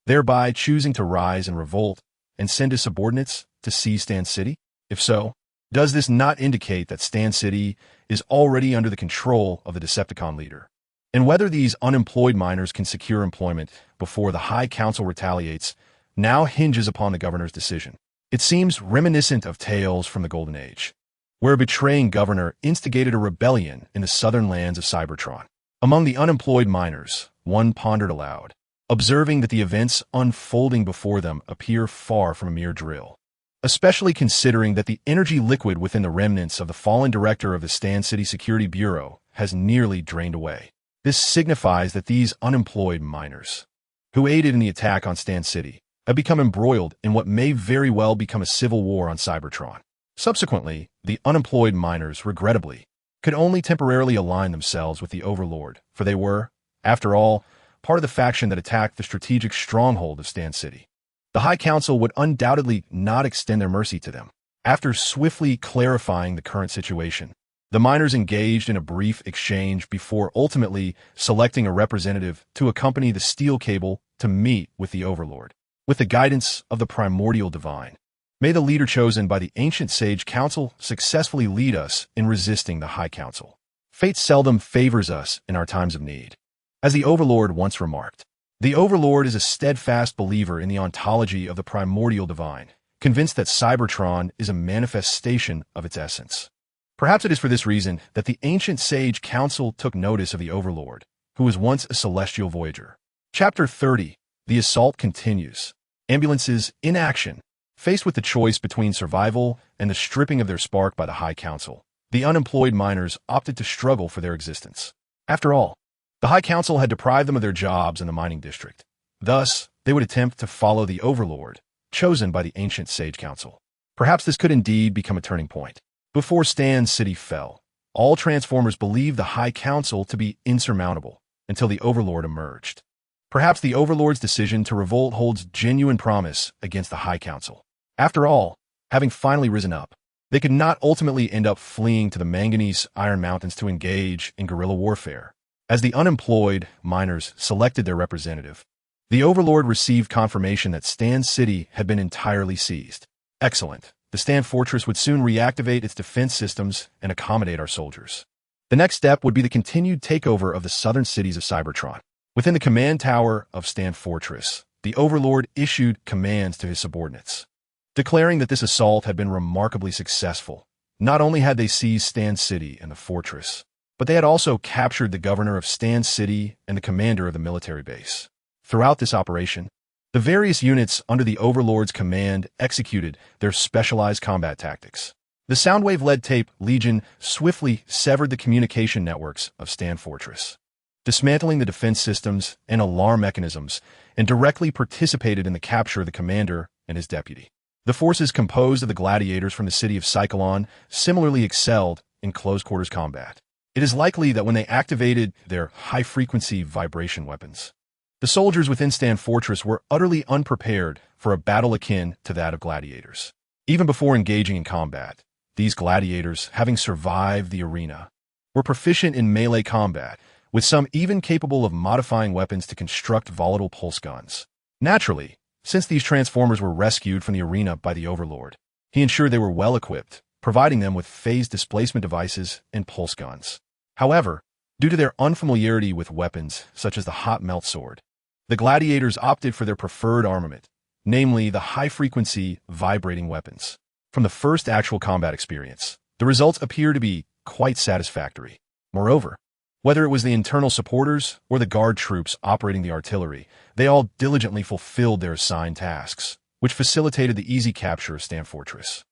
thereby choosing to rise and revolt and send his subordinates to seize Stan City? If so, does this not indicate that Stan City is already under the control of the Decepticon leader? And whether these unemployed miners can secure employment before the High Council retaliates now hinges upon the governor's decision. It seems reminiscent of tales from the Golden Age, where a betraying governor instigated a rebellion in the southern lands of Cybertron. Among the unemployed miners, one pondered aloud, observing that the events unfolding before them appear far from a mere drill, especially considering that the energy liquid within the remnants of the fallen director of the Stan City Security Bureau has nearly drained away. This signifies that these unemployed miners, who aided in the attack on Stan City, have become embroiled in what may very well become a civil war on Cybertron. Subsequently, the unemployed miners, regrettably, could only temporarily align themselves with the Overlord, for they were, after all, part of the faction that attacked the strategic stronghold of Stan City. The High Council would undoubtedly not extend their mercy to them. After swiftly clarifying the current situation, the miners engaged in a brief exchange before ultimately selecting a representative to accompany the Steel Cable to meet with the Overlord. With the guidance of the primordial divine, may the leader chosen by the Ancient Sage Council successfully lead us in resisting the High Council. Fate seldom favors us in our times of need. As the Overlord once remarked, the Overlord is a steadfast believer in the ontology of the primordial divine, convinced that Cybertron is a manifestation of its essence. Perhaps it is for this reason that the ancient sage council took notice of the Overlord, who was once a celestial voyager. Chapter 30. The assault continues. Ambulances in action. Faced with the choice between survival and the stripping of their spark by the High Council, the unemployed miners opted to struggle for their existence. After all, the High Council had deprived them of their jobs in the mining district. Thus, they would attempt to follow the Overlord, chosen by the ancient Sage Council. Perhaps this could indeed become a turning point. Before Stan City fell, all Transformers believed the High Council to be insurmountable until the Overlord emerged. Perhaps the Overlord's decision to revolt holds genuine promise against the High Council. After all, having finally risen up, they could not ultimately end up fleeing to the manganese Iron Mountains to engage in guerrilla warfare. As the unemployed miners selected their representative, the Overlord received confirmation that Stan City had been entirely seized. Excellent. The Stan Fortress would soon reactivate its defense systems and accommodate our soldiers. The next step would be the continued takeover of the southern cities of Cybertron. Within the command tower of Stan Fortress, the Overlord issued commands to his subordinates, declaring that this assault had been remarkably successful. Not only had they seized Stan City and the fortress, but they had also captured the governor of Stan City and the commander of the military base. Throughout this operation, the various units under the Overlord's command executed their specialized combat tactics. The Soundwave-led Tape Legion swiftly severed the communication networks of Stan Fortress, dismantling the defense systems and alarm mechanisms, and directly participated in the capture of the commander and his deputy. The forces composed of the gladiators from the city of Cyclon similarly excelled in close-quarters combat. It is likely that when they activated their high-frequency vibration weapons, the soldiers within Stan Fortress were utterly unprepared for a battle akin to that of gladiators. Even before engaging in combat, these gladiators, having survived the arena, were proficient in melee combat, with some even capable of modifying weapons to construct volatile pulse guns. Naturally, since these Transformers were rescued from the arena by the Overlord, he ensured they were well equipped, providing them with phase displacement devices and pulse guns. However, due to their unfamiliarity with weapons such as the hot melt sword, the gladiators opted for their preferred armament, namely the high-frequency vibrating weapons. From the first actual combat experience, the results appear to be quite satisfactory. Moreover, whether it was the internal supporters or the guard troops operating the artillery, they all diligently fulfilled their assigned tasks, which facilitated the easy capture of Stan Fortress.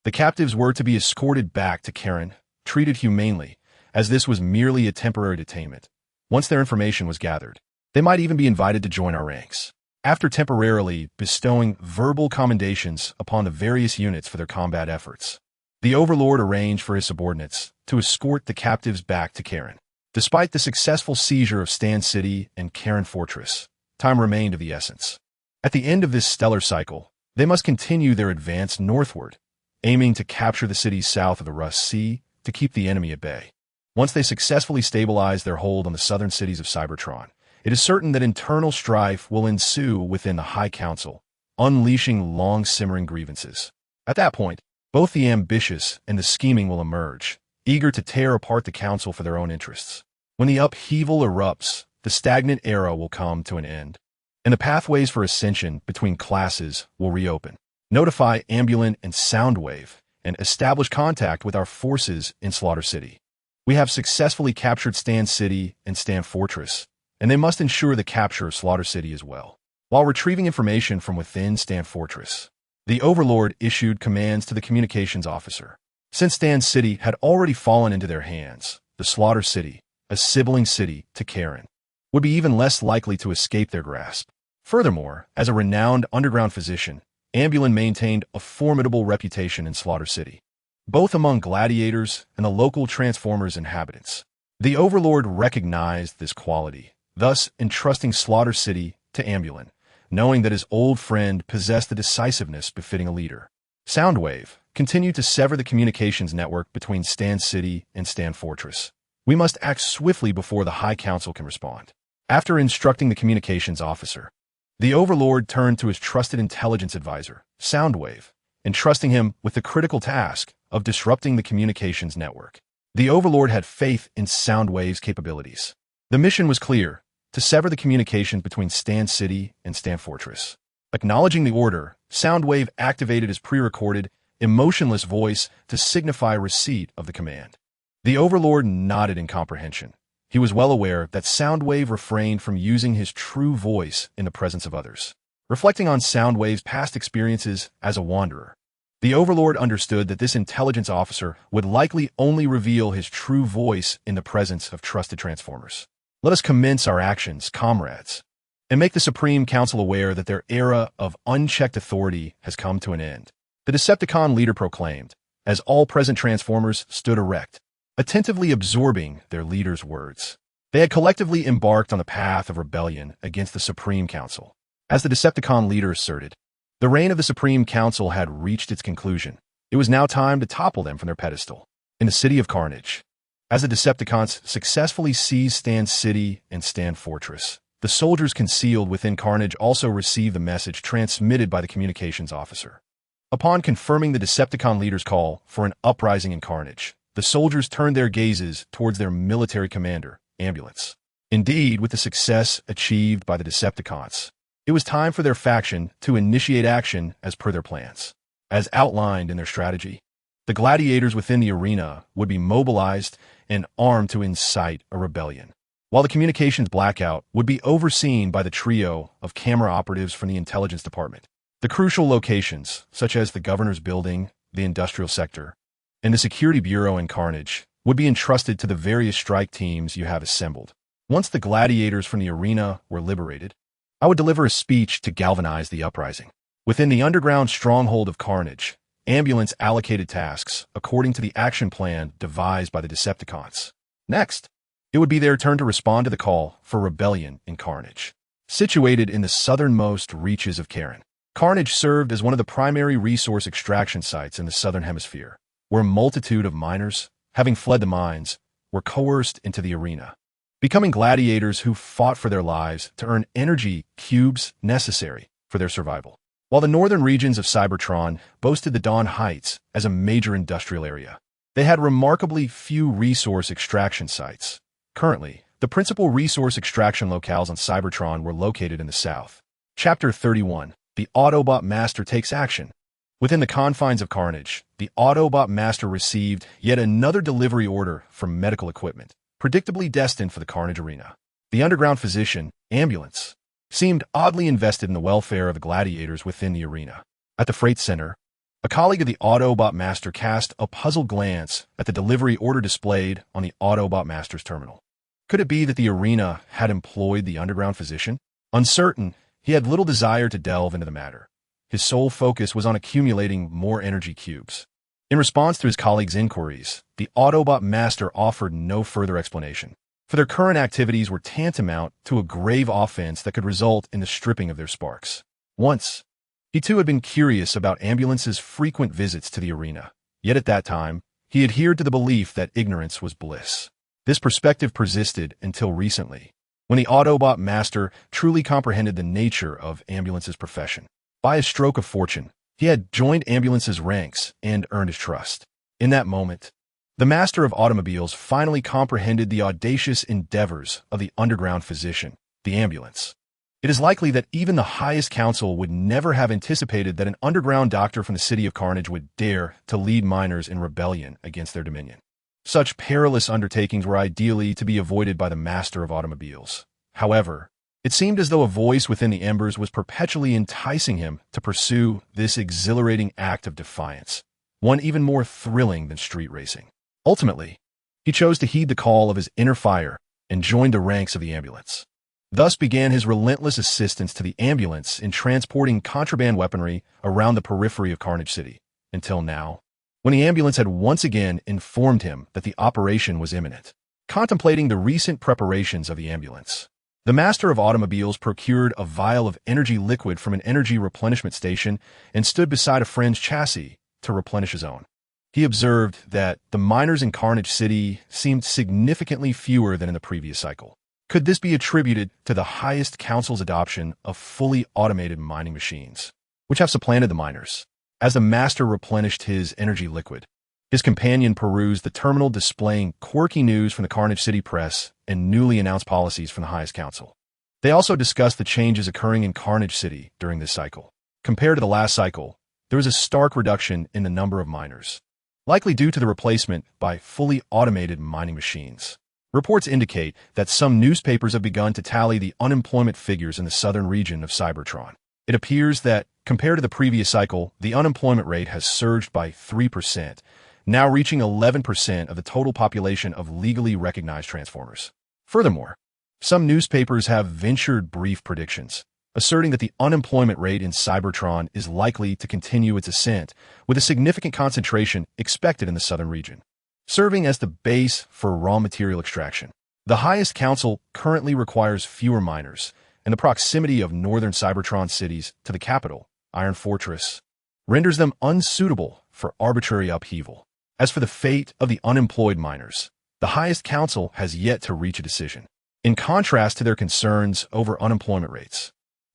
The captives were to be escorted back to Kaon, treated humanely, as this was merely a temporary detainment. Once their information was gathered, they might even be invited to join our ranks. After temporarily bestowing verbal commendations upon the various units for their combat efforts, the Overlord arranged for his subordinates to escort the captives back to Kaon. Despite the successful seizure of Stan City and Kaon Fortress, time remained of the essence. At the end of this stellar cycle, they must continue their advance northward, aiming to capture the cities south of the Rust Sea to keep the enemy at bay. Once they successfully stabilize their hold on the southern cities of Cybertron, it is certain that internal strife will ensue within the High Council, unleashing long-simmering grievances. At that point, both the ambitious and the scheming will emerge, eager to tear apart the Council for their own interests. When the upheaval erupts, the stagnant era will come to an end, and the pathways for ascension between classes will reopen. Notify Ambulance and Soundwave, and establish contact with our forces in Slaughter City. We have successfully captured Stan City and Stan Fortress, and they must ensure the capture of Slaughter City as well. While retrieving information from within Stan Fortress, the Overlord issued commands to the communications officer. Since Stan City had already fallen into their hands, the Slaughter City, a sibling city to Kaon, would be even less likely to escape their grasp. Furthermore, as a renowned underground physician, Ambulance maintained a formidable reputation in Slaughter City, both among gladiators and the local Transformers inhabitants. The Overlord recognized this quality, thus entrusting Slaughter City to Ambulance, knowing that his old friend possessed the decisiveness befitting a leader. Soundwave continued to sever the communications network between Stan City and Stan Fortress. We must act swiftly before the High Council can respond. After instructing the communications officer, the Overlord turned to his trusted intelligence advisor, Soundwave, entrusting him with the critical task of disrupting the communications network. The Overlord had faith in Soundwave's capabilities. The mission was clear: to sever the communications between Stand City and Stand Fortress. Acknowledging the order, Soundwave activated his pre-recorded, emotionless voice to signify receipt of the command. The Overlord nodded in comprehension. He was well aware that Soundwave refrained from using his true voice in the presence of others. Reflecting on Soundwave's past experiences as a wanderer, the Overlord understood that this intelligence officer would likely only reveal his true voice in the presence of trusted Transformers. Let us commence our actions, comrades, and make the Supreme Council aware that their era of unchecked authority has come to an end. The Decepticon leader proclaimed, as all present Transformers stood erect, attentively absorbing their leader's words. They had collectively embarked on the path of rebellion against the Supreme Council. As the Decepticon leader asserted, the reign of the Supreme Council had reached its conclusion. It was now time to topple them from their pedestal. In the City of Carnage, as the Decepticons successfully seized Stand City and Stand Fortress, the soldiers concealed within Carnage also received the message transmitted by the communications officer. Upon confirming the Decepticon leader's call for an uprising in Carnage, the soldiers turned their gazes towards their military commander, Ambulance. Indeed, with the success achieved by the Decepticons, it was time for their faction to initiate action as per their plans. As outlined in their strategy, the gladiators within the arena would be mobilized and armed to incite a rebellion, while the communications blackout would be overseen by the trio of camera operatives from the intelligence department. The crucial locations, such as the governor's building, the industrial sector, and the security bureau in Carnage, would be entrusted to the various strike teams you have assembled. Once the gladiators from the arena were liberated, I would deliver a speech to galvanize the uprising. Within the underground stronghold of Carnage, Ambulance allocated tasks according to the action plan devised by the Decepticons. Next, it would be their turn to respond to the call for rebellion in Carnage. Situated in the southernmost reaches of Kaon, Carnage served as one of the primary resource extraction sites in the southern hemisphere, where a multitude of miners, having fled the mines, were coerced into the arena, becoming gladiators who fought for their lives to earn energy cubes necessary for their survival. While the northern regions of Cybertron boasted the Dawn Heights as a major industrial area, they had remarkably few resource extraction sites. Currently, the principal resource extraction locales on Cybertron were located in the south. Chapter 31. The Autobot Master takes action. Within the confines of Carnage, the Autobot Master received yet another delivery order for medical equipment, predictably destined for the Carnage arena. The underground physician, Ambulance, seemed oddly invested in the welfare of the gladiators within the arena. At the freight center, a colleague of the Autobot Master cast a puzzled glance at the delivery order displayed on the Autobot Master's terminal. Could it be that the arena had employed the underground physician? Uncertain, he had little desire to delve into the matter. His sole focus was on accumulating more energy cubes. In response to his colleague's inquiries, the Autobot Master offered no further explanation, for their current activities were tantamount to a grave offense that could result in the stripping of their sparks. Once, he too had been curious about Ambulance's frequent visits to the arena, yet at that time, he adhered to the belief that ignorance was bliss. This perspective persisted until recently, when the Autobot Master truly comprehended the nature of Ambulance's profession. By a stroke of fortune, he had joined Ambulance's ranks and earned his trust. In that moment, the Master of Automobiles finally comprehended the audacious endeavors of the underground physician, the Ambulance. It is likely that even the highest council would never have anticipated that an underground doctor from the City of Carnage would dare to lead miners in rebellion against their dominion. Such perilous undertakings were ideally to be avoided by the Master of Automobiles. However, it seemed as though a voice within the embers was perpetually enticing him to pursue this exhilarating act of defiance, one even more thrilling than street racing. Ultimately, he chose to heed the call of his inner fire and joined the ranks of the Ambulance. Thus began his relentless assistance to the Ambulance in transporting contraband weaponry around the periphery of Carnage City, until now, when the Ambulance had once again informed him that the operation was imminent. Contemplating the recent preparations of the Ambulance, the Master of Automobiles procured a vial of energy liquid from an energy replenishment station and stood beside a friend's chassis to replenish his own. He observed that the miners in Carnage City seemed significantly fewer than in the previous cycle. Could this be attributed to the highest council's adoption of fully automated mining machines, which have supplanted the miners? As the Master replenished his energy liquid, His companion perused the terminal displaying quirky news from the Carnage City press and newly announced policies from the highest council. They also discussed the changes occurring in Carnage City during this cycle. Compared to the last cycle, there was a stark reduction in the number of miners, likely due to the replacement by fully automated mining machines. Reports indicate that some newspapers have begun to tally the unemployment figures in the southern region of Cybertron. It appears that, compared to the previous cycle, the unemployment rate has surged by 3%, now reaching 11% of the total population of legally recognized Transformers. Furthermore, some newspapers have ventured brief predictions, asserting that the unemployment rate in Cybertron is likely to continue its ascent, with a significant concentration expected in the southern region, serving as the base for raw material extraction. The highest council currently requires fewer miners, and the proximity of northern Cybertron cities to the capital, Iron Fortress, renders them unsuitable for arbitrary upheaval. As for the fate of the unemployed miners, the highest council has yet to reach a decision. In contrast to their concerns over unemployment rates,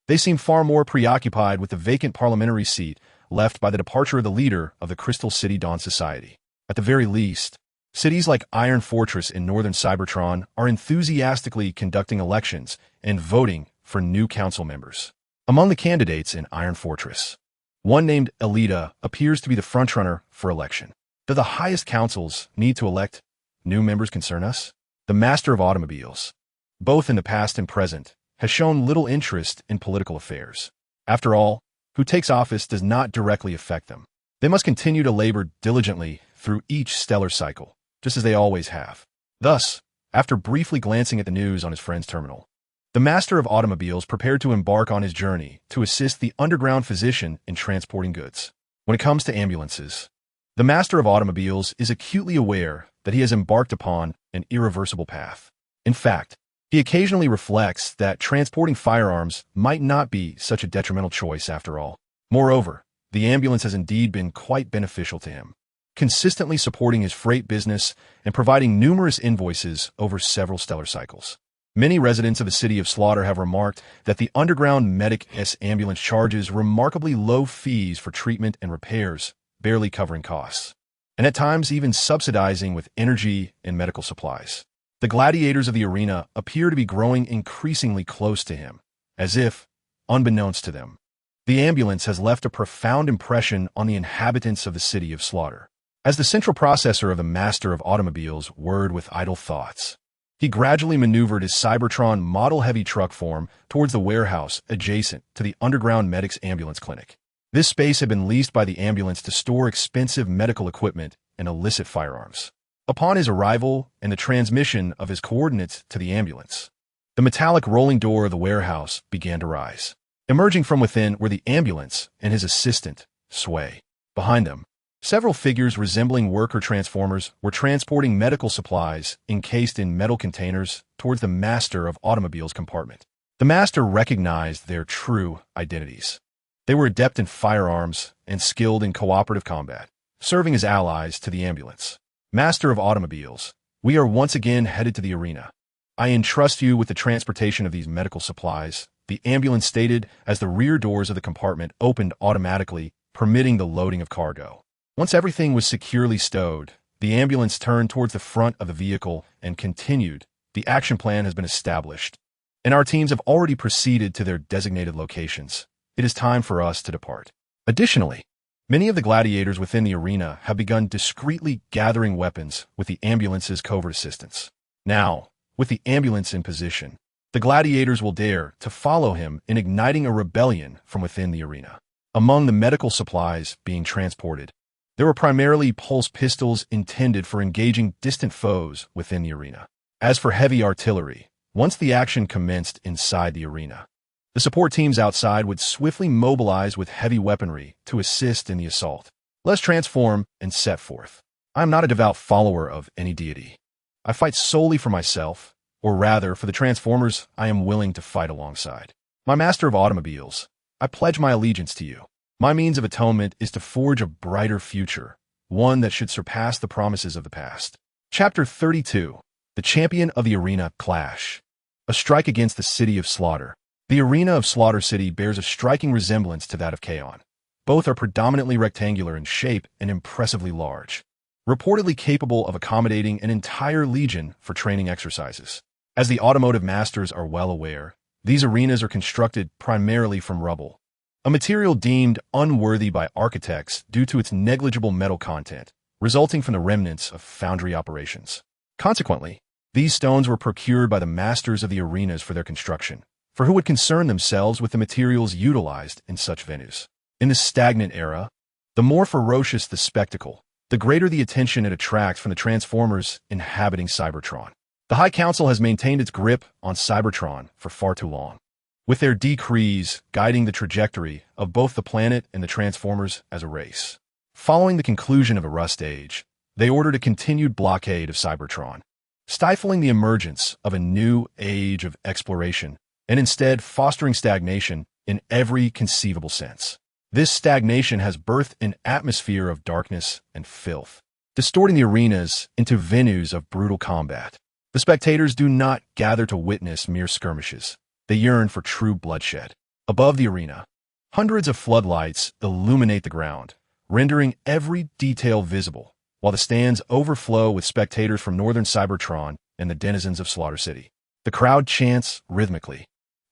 they seem far more preoccupied with the vacant parliamentary seat left by the departure of the leader of the Crystal City Dawn Society. At the very least, cities like Iron Fortress in northern Cybertron are enthusiastically conducting elections and voting for new council members. Among the candidates in Iron Fortress, one named Elita appears to be the frontrunner for election. Do the highest councils need to elect new members concern us? The Master of Automobiles, both in the past and present, has shown little interest in political affairs. After all, who takes office does not directly affect them. They must continue to labor diligently through each stellar cycle, just as they always have. Thus, after briefly glancing at the news on his friend's terminal, the Master of Automobiles prepared to embark on his journey to assist the underground physician in transporting goods. When it comes to ambulances, the Master of Automobiles is acutely aware that he has embarked upon an irreversible path. In fact, he occasionally reflects that transporting firearms might not be such a detrimental choice after all. Moreover, the ambulance has indeed been quite beneficial to him, consistently supporting his freight business and providing numerous invoices over several stellar cycles. Many residents of the city of Slaughter have remarked that the underground Medic S ambulance charges remarkably low fees for treatment and repairs, barely covering costs, and at times even subsidizing with energy and medical supplies. The gladiators of the arena appear to be growing increasingly close to him, as if, unbeknownst to them, the ambulance has left a profound impression on the inhabitants of the city of Slaughter. As the central processor of the Master of Automobiles whirred with idle thoughts, he gradually maneuvered his Cybertron model-heavy truck form towards the warehouse adjacent to the underground Medic's ambulance clinic. This space had been leased by the ambulance to store expensive medical equipment and illicit firearms. Upon his arrival and the transmission of his coordinates to the ambulance, the metallic rolling door of the warehouse began to rise. Emerging from within were the ambulance and his assistant, Sway. Behind them, several figures resembling worker transformers were transporting medical supplies encased in metal containers towards the Master of Automobiles compartment. The Master recognized their true identities. They were adept in firearms and skilled in cooperative combat, serving as allies to the ambulance. Master of Automobiles, we are once again headed to the arena. I entrust you with the transportation of these medical supplies, the ambulance stated as the rear doors of the compartment opened automatically, permitting the loading of cargo. Once everything was securely stowed, the ambulance turned towards the front of the vehicle and continued. The action plan has been established, and our teams have already proceeded to their designated locations. It is time for us to depart. Additionally, many of the gladiators within the arena have begun discreetly gathering weapons with the ambulance's covert assistance. Now, with the ambulance in position, the gladiators will dare to follow him in igniting a rebellion from within the arena. Among the medical supplies being transported, there were primarily pulse pistols intended for engaging distant foes within the arena. As for heavy artillery, once the action commenced inside the arena, the support teams outside would swiftly mobilize with heavy weaponry to assist in the assault. Let's transform and set forth. I am not a devout follower of any deity. I fight solely for myself, or rather for the Transformers I am willing to fight alongside. My Master of Automobiles, I pledge my allegiance to you. My means of atonement is to forge a brighter future, one that should surpass the promises of the past. Chapter 32. The Champion of the Arena Clash. A strike against the City of Slaughter. The arena of Slaughter City bears a striking resemblance to that of Kaon. Both are predominantly rectangular in shape and impressively large. reportedly capable of accommodating an entire legion for training exercises. As the automotive masters are well aware, these arenas are constructed primarily from rubble, a material deemed unworthy by architects due to its negligible metal content, resulting from the remnants of foundry operations. Consequently, these stones were procured by the masters of the arenas for their construction, for who would concern themselves with the materials utilized in such venues. In the stagnant era, the more ferocious the spectacle, the greater the attention it attracts from the transformers inhabiting Cybertron. The High Council has maintained its grip on Cybertron for far too long, with their decrees guiding the trajectory of both the planet and the Transformers as a race. Following the conclusion of the Rust Age, they ordered a continued blockade of Cybertron, stifling the emergence of a new age of exploration and instead fostering stagnation in every conceivable sense. This stagnation has birthed an atmosphere of darkness and filth, distorting the arenas into venues of brutal combat. The spectators do not gather to witness mere skirmishes. They yearn for true bloodshed. Above the arena, hundreds of floodlights illuminate the ground, rendering every detail visible, while the stands overflow with spectators from northern Cybertron and the denizens of Slaughter City. The crowd chants rhythmically,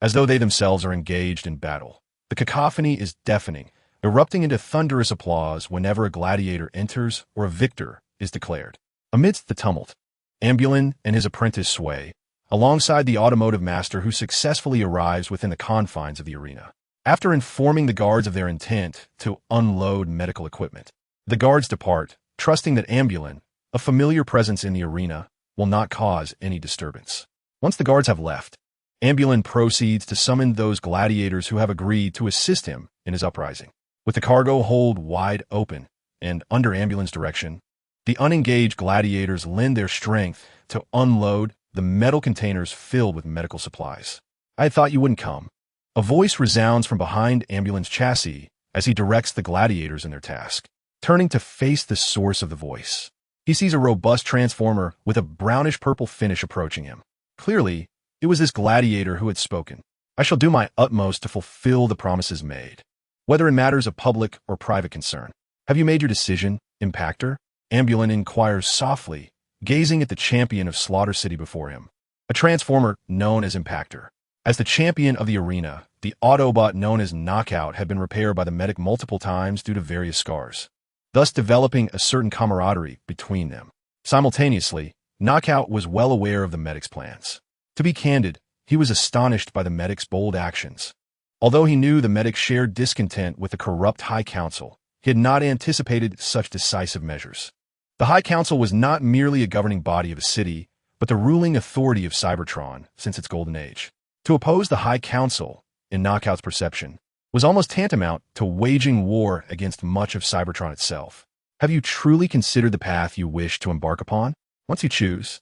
as though they themselves are engaged in battle. The cacophony is deafening, erupting into thunderous applause whenever a gladiator enters or a victor is declared. Amidst the tumult, Ambulin and his apprentice sway, alongside the automotive master who successfully arrives within the confines of the arena. After informing the guards of their intent to unload medical equipment, the guards depart, trusting that Ambulin, a familiar presence in the arena, will not cause any disturbance. Once the guards have left, Ambulin proceeds to summon those gladiators who have agreed to assist him in his uprising. With the cargo hold wide open and under Ambulin's direction, the unengaged gladiators lend their strength to unload the metal containers filled with medical supplies. I had thought you wouldn't come. A voice resounds from behind Ambulin's chassis as he directs the gladiators in their task. Turning to face the source of the voice, he sees a robust transformer with a brownish-purple finish approaching him. Clearly, it was this gladiator who had spoken. I shall do my utmost to fulfill the promises made, whether in matters of public or private concern. Have you made your decision, Impactor? Ambulin inquires softly, gazing at the champion of Slaughter City before him, a transformer known as Impactor. As the champion of the arena, the Autobot known as Knockout had been repaired by the medic multiple times due to various scars, thus developing a certain camaraderie between them. Simultaneously, Knockout was well aware of the medic's plans. To be candid, he was astonished by the medic's bold actions. Although he knew the medic shared discontent with the corrupt High Council, he had not anticipated such decisive measures. The High Council was not merely a governing body of a city, but the ruling authority of Cybertron since its Golden Age. To oppose the High Council, in Knockout's perception, was almost tantamount to waging war against much of Cybertron itself. Have you truly considered the path you wish to embark upon? Once you choose,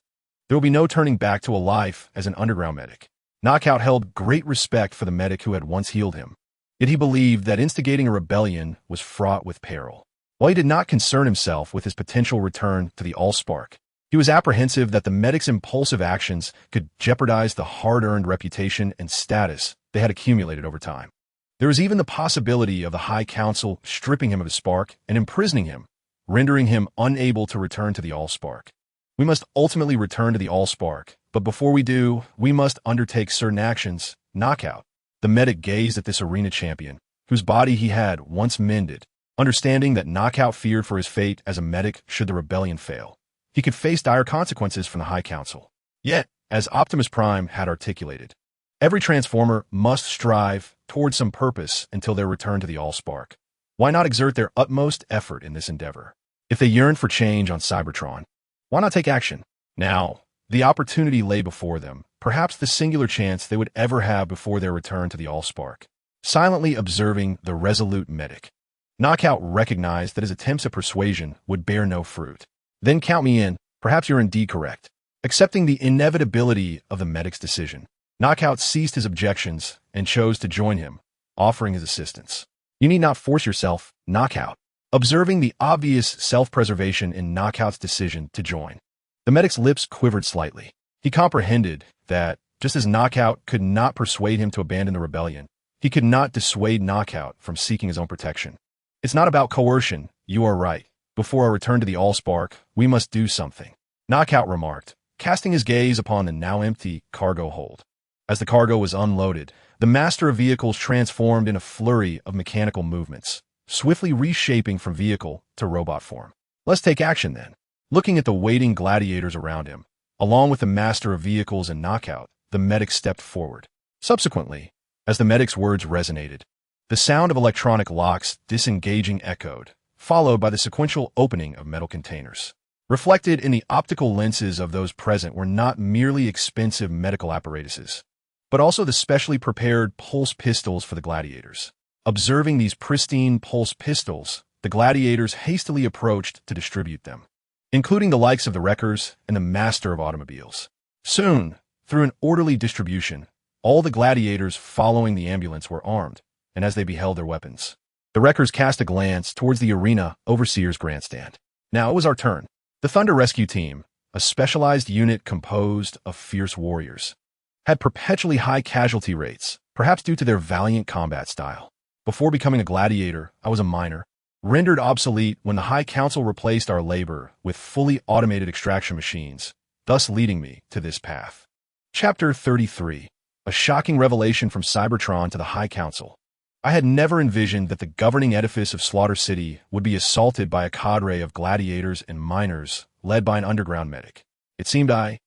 there will be no turning back to a life as an underground medic. Knockout held great respect for the medic who had once healed him, yet he believed that instigating a rebellion was fraught with peril. While he did not concern himself with his potential return to the Allspark, he was apprehensive that the medic's impulsive actions could jeopardize the hard-earned reputation and status they had accumulated over time. There was even the possibility of the High Council stripping him of his spark and imprisoning him, rendering him unable to return to the Allspark. We must ultimately return to the Allspark, but before we do, we must undertake certain actions. Knockout. The medic gazed at this arena champion, whose body he had once mended, understanding that Knockout feared for his fate as a medic should the rebellion fail. He could face dire consequences from the High Council. Yet, as Optimus Prime had articulated, every Transformer must strive towards some purpose until their return to the Allspark. Why not exert their utmost effort in this endeavor? If they yearn for change on Cybertron, why not take action? Now, the opportunity lay before them, perhaps the singular chance they would ever have before their return to the Allspark. Silently observing the resolute medic, Knockout recognized that his attempts at persuasion would bear no fruit. Then count me in, perhaps you're indeed correct. Accepting the inevitability of the medic's decision, Knockout ceased his objections and chose to join him, offering his assistance. You need not force yourself, Knockout. Observing the obvious self-preservation in Knockout's decision to join, the medic's lips quivered slightly. He comprehended that, just as Knockout could not persuade him to abandon the rebellion, he could not dissuade Knockout from seeking his own protection. It's not about coercion, you are right. Before I return to the Allspark, we must do something. Knockout remarked, casting his gaze upon the now empty cargo hold. As the cargo was unloaded, the master of vehicles transformed in a flurry of mechanical movements, swiftly reshaping from vehicle to robot form. Let's take action then. Looking at the waiting gladiators around him, along with the master of vehicles and Knockout, the medic stepped forward. Subsequently, as the medic's words resonated, the sound of electronic locks disengaging echoed, followed by the sequential opening of metal containers. Reflected in the optical lenses of those present were not merely expensive medical apparatuses, but also the specially prepared pulse pistols for the gladiators. Observing these pristine pulse pistols, the gladiators hastily approached to distribute them, including the likes of the wreckers and the master of automobiles. Soon, through an orderly distribution, all the gladiators following the ambulance were armed, and as they beheld their weapons, the wreckers cast a glance towards the arena overseer's grandstand. Now it was our turn. The Thunder Rescue Team, a specialized unit composed of fierce warriors, had perpetually high casualty rates, perhaps due to their valiant combat style. Before becoming a gladiator, I was a miner, rendered obsolete when the High Council replaced our labor with fully automated extraction machines, thus leading me to this path. Chapter 33. A shocking revelation from Cybertron to the High Council. I had never envisioned that the governing edifice of Slaughter City would be assaulted by a cadre of gladiators and miners led by an underground medic. It seemed the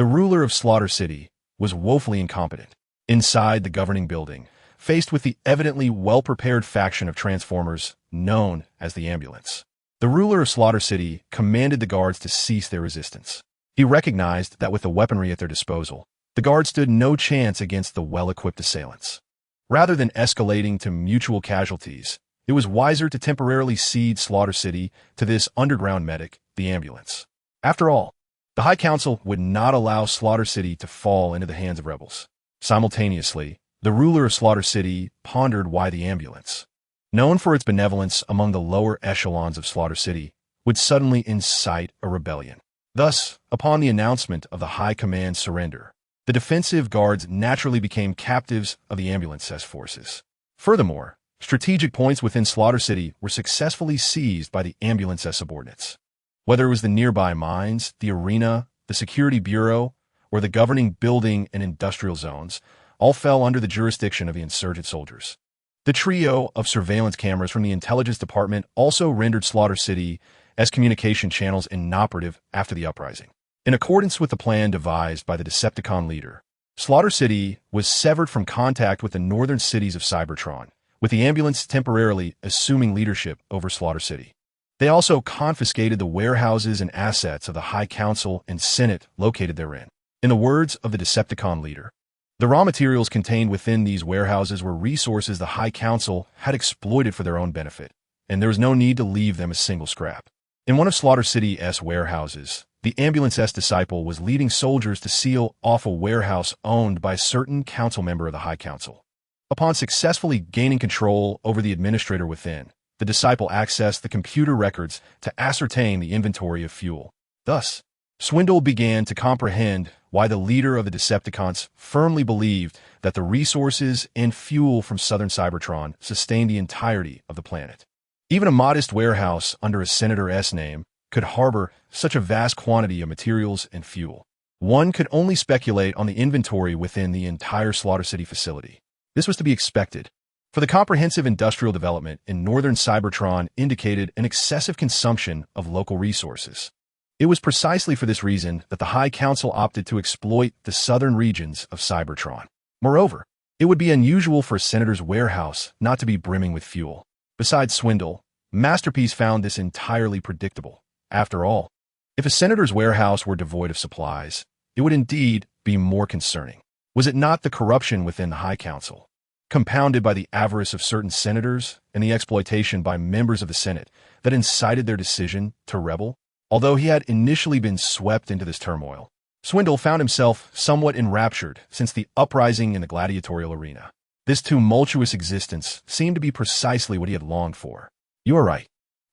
ruler of Slaughter City, was woefully incompetent. Inside the governing building, faced with the evidently well-prepared faction of Transformers known as the Ambulance, the ruler of Slaughter City commanded the guards to cease their resistance. He recognized that with the weaponry at their disposal, the guards stood no chance against the well-equipped assailants. Rather than escalating to mutual casualties, it was wiser to temporarily cede Slaughter City to this underground medic, the Ambulance. After all, the High Council would not allow Slaughter City to fall into the hands of rebels. Simultaneously, the ruler of Slaughter City pondered why the Ambulance, known for its benevolence among the lower echelons of Slaughter City, would suddenly incite a rebellion. Thus, upon the announcement of the High Command's surrender, the defensive guards naturally became captives of the Ambulance forces. Furthermore, strategic points within Slaughter City were successfully seized by the Ambulance subordinates. Whether it was the nearby mines, the arena, the security bureau, or the governing building and industrial zones, all fell under the jurisdiction of the insurgent soldiers. The trio of surveillance cameras from the Intelligence Department also rendered Slaughter City as communication channels inoperative after the Uprising. In accordance with the plan devised by the Decepticon leader, Slaughter City was severed from contact with the northern cities of Cybertron, with the Ambulance temporarily assuming leadership over Slaughter City. They also confiscated the warehouses and assets of the High Council and Senate located therein. In the words of the Decepticon leader, the raw materials contained within these warehouses were resources the High Council had exploited for their own benefit, and there was no need to leave them a single scrap. In one of Slaughter City's warehouses, the Ambulance disciple was leading soldiers to seal off a warehouse owned by a certain council member of the High Council. Upon successfully gaining control over the administrator within, the disciple accessed the computer records to ascertain the inventory of fuel. Thus, Swindle began to comprehend why the leader of the Decepticons firmly believed that the resources and fuel from southern Cybertron sustained the entirety of the planet. Even a modest warehouse under a senator's name could harbor such a vast quantity of materials and fuel. One could only speculate on the inventory within the entire Slaughter City facility. This was to be expected, for the comprehensive industrial development in northern Cybertron indicated an excessive consumption of local resources. It was precisely for this reason that the High Council opted to exploit the southern regions of Cybertron. Moreover, it would be unusual for a senator's warehouse not to be brimming with fuel. Besides Swindle, Masterpiece found this entirely predictable. After all, if a senator's warehouse were devoid of supplies, it would indeed be more concerning. Was it not the corruption within the High Council, compounded by the avarice of certain senators and the exploitation by members of the Senate, that incited their decision to rebel? Although he had initially been swept into this turmoil, Swindle found himself somewhat enraptured since the uprising in the gladiatorial arena. This tumultuous existence seemed to be precisely what he had longed for. You are right.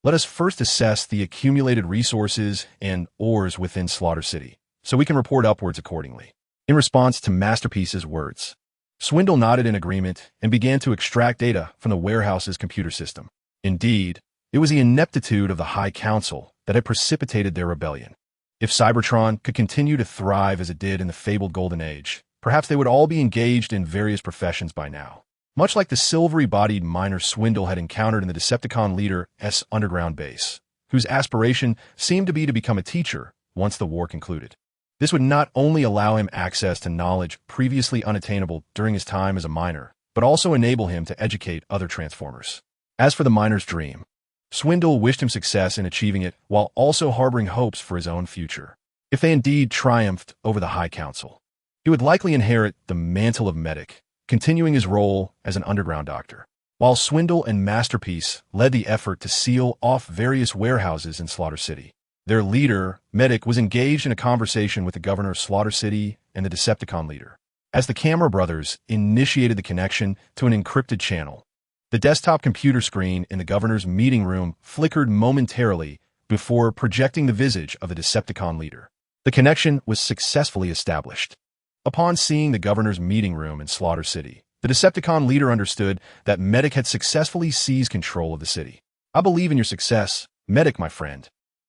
Let us first assess the accumulated resources and ores within Slaughter City, so we can report upwards accordingly. In response to Masterpiece's words, Swindle nodded in agreement and began to extract data from the warehouse's computer system. Indeed, It was the ineptitude of the High Council that had precipitated their rebellion. If Cybertron could continue to thrive as it did in the fabled Golden Age, perhaps they would all be engaged in various professions by now. Much like the silvery-bodied miner Swindle had encountered in the Decepticon leader's underground base, whose aspiration seemed to be to become a teacher once the war concluded. This would not only allow him access to knowledge previously unattainable during his time as a miner, but also enable him to educate other Transformers. As for the miner's dream, Swindle wished him success in achieving it while also harboring hopes for his own future. If they indeed triumphed over the High Council, he would likely inherit the mantle of medic, continuing his role as an underground doctor, while Swindle and Masterpiece led the effort to seal off various warehouses in Slaughter City. Their leader, Medic, was engaged in a conversation with the governor of Slaughter City and the Decepticon leader. As the Camera brothers initiated the connection to an encrypted channel, the desktop computer screen in the governor's meeting room flickered momentarily before projecting the visage of the Decepticon leader. The connection was successfully established. Upon seeing the governor's meeting room in Slaughter City, the Decepticon leader understood that Medic had successfully seized control of the city. "I believe in your success, Medic, my friend."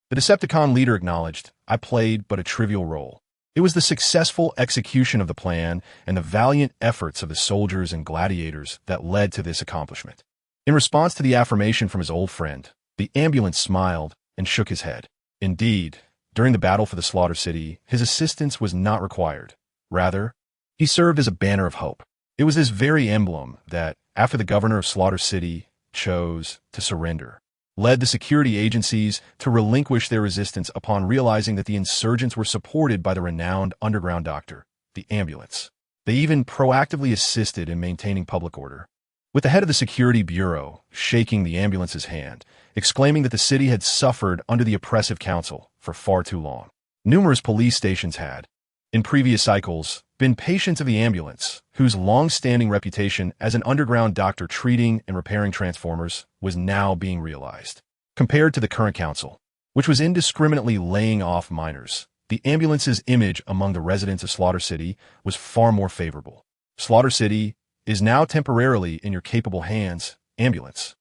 The Decepticon leader acknowledged, "I played but a trivial role. It was the successful execution of the plan and the valiant efforts of the soldiers and gladiators that led to this accomplishment." In response to the affirmation from his old friend, the ambulance smiled and shook his head. Indeed, during the battle for the Slaughter City, his assistance was not required. Rather, he served as a banner of hope. It was this very emblem that, after the governor of Slaughter City chose to surrender, led the security agencies to relinquish their resistance upon realizing that the insurgents were supported by the renowned underground doctor, the ambulance. They even proactively assisted in maintaining public order, with the head of the Security Bureau shaking the ambulance's hand, exclaiming that the city had suffered under the oppressive council for far too long. Numerous police stations had, in previous cycles, been patients of the ambulance, whose long-standing reputation as an underground doctor treating and repairing Transformers was now being realized. Compared to the current council, which was indiscriminately laying off miners, the ambulance's image among the residents of Slaughter City was far more favorable. "Slaughter City is now temporarily in your capable hands, ambulance.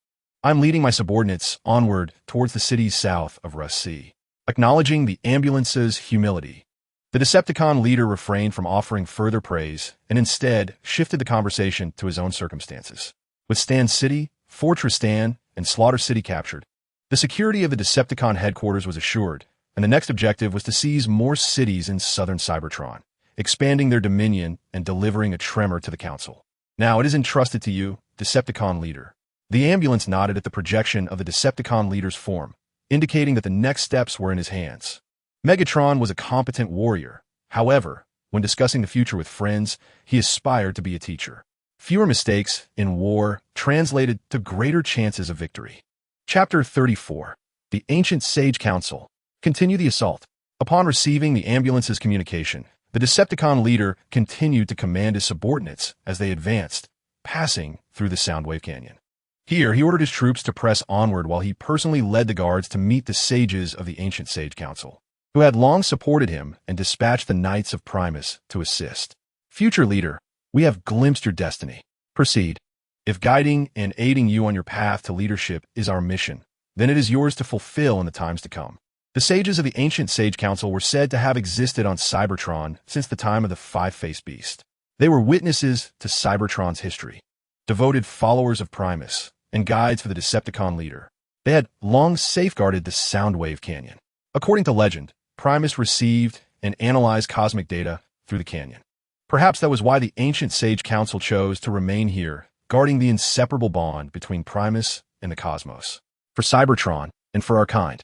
I'm leading my subordinates onward towards the cities south of Rust Sea." Acknowledging the ambulance's humility, the Decepticon leader refrained from offering further praise and instead shifted the conversation to his own circumstances. With Stan City, Fortress Stan, and Slaughter City captured, the security of the Decepticon headquarters was assured, and the next objective was to seize more cities in southern Cybertron, expanding their dominion and delivering a tremor to the council. "Now it is entrusted to you, Decepticon leader." The ambulance nodded at the projection of the Decepticon leader's form, indicating that the next steps were in his hands. Megatron was a competent warrior. However, when discussing the future with friends, he aspired to be a teacher. Fewer mistakes in war translated to greater chances of victory. Chapter 34. The Ancient Sage Council. Continue the assault. Upon receiving the ambulance's communication, the Decepticon leader continued to command his subordinates as they advanced, passing through the Soundwave Canyon. Here, he ordered his troops to press onward while he personally led the guards to meet the sages of the Ancient Sage Council, who had long supported him and dispatched the Knights of Primus to assist. "Future leader, we have glimpsed your destiny. Proceed. If guiding and aiding you on your path to leadership is our mission, then it is yours to fulfill in the times to come." The sages of the Ancient Sage Council were said to have existed on Cybertron since the time of the Five-Faced Beast. They were witnesses to Cybertron's history, devoted followers of Primus, and guides for the Decepticon leader. They had long safeguarded the Soundwave Canyon. According to legend, Primus received and analyzed cosmic data through the canyon. Perhaps that was why the Ancient Sage Council chose to remain here, guarding the inseparable bond between Primus and the cosmos. For Cybertron, and for our kind.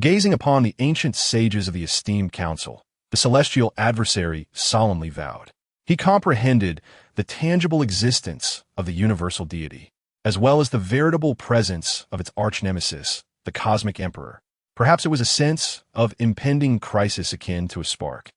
Gazing upon the ancient sages of the esteemed council, the celestial adversary solemnly vowed. He comprehended the tangible existence of the universal deity, as well as the veritable presence of its arch-nemesis, the cosmic emperor. Perhaps it was a sense of impending crisis akin to a spark.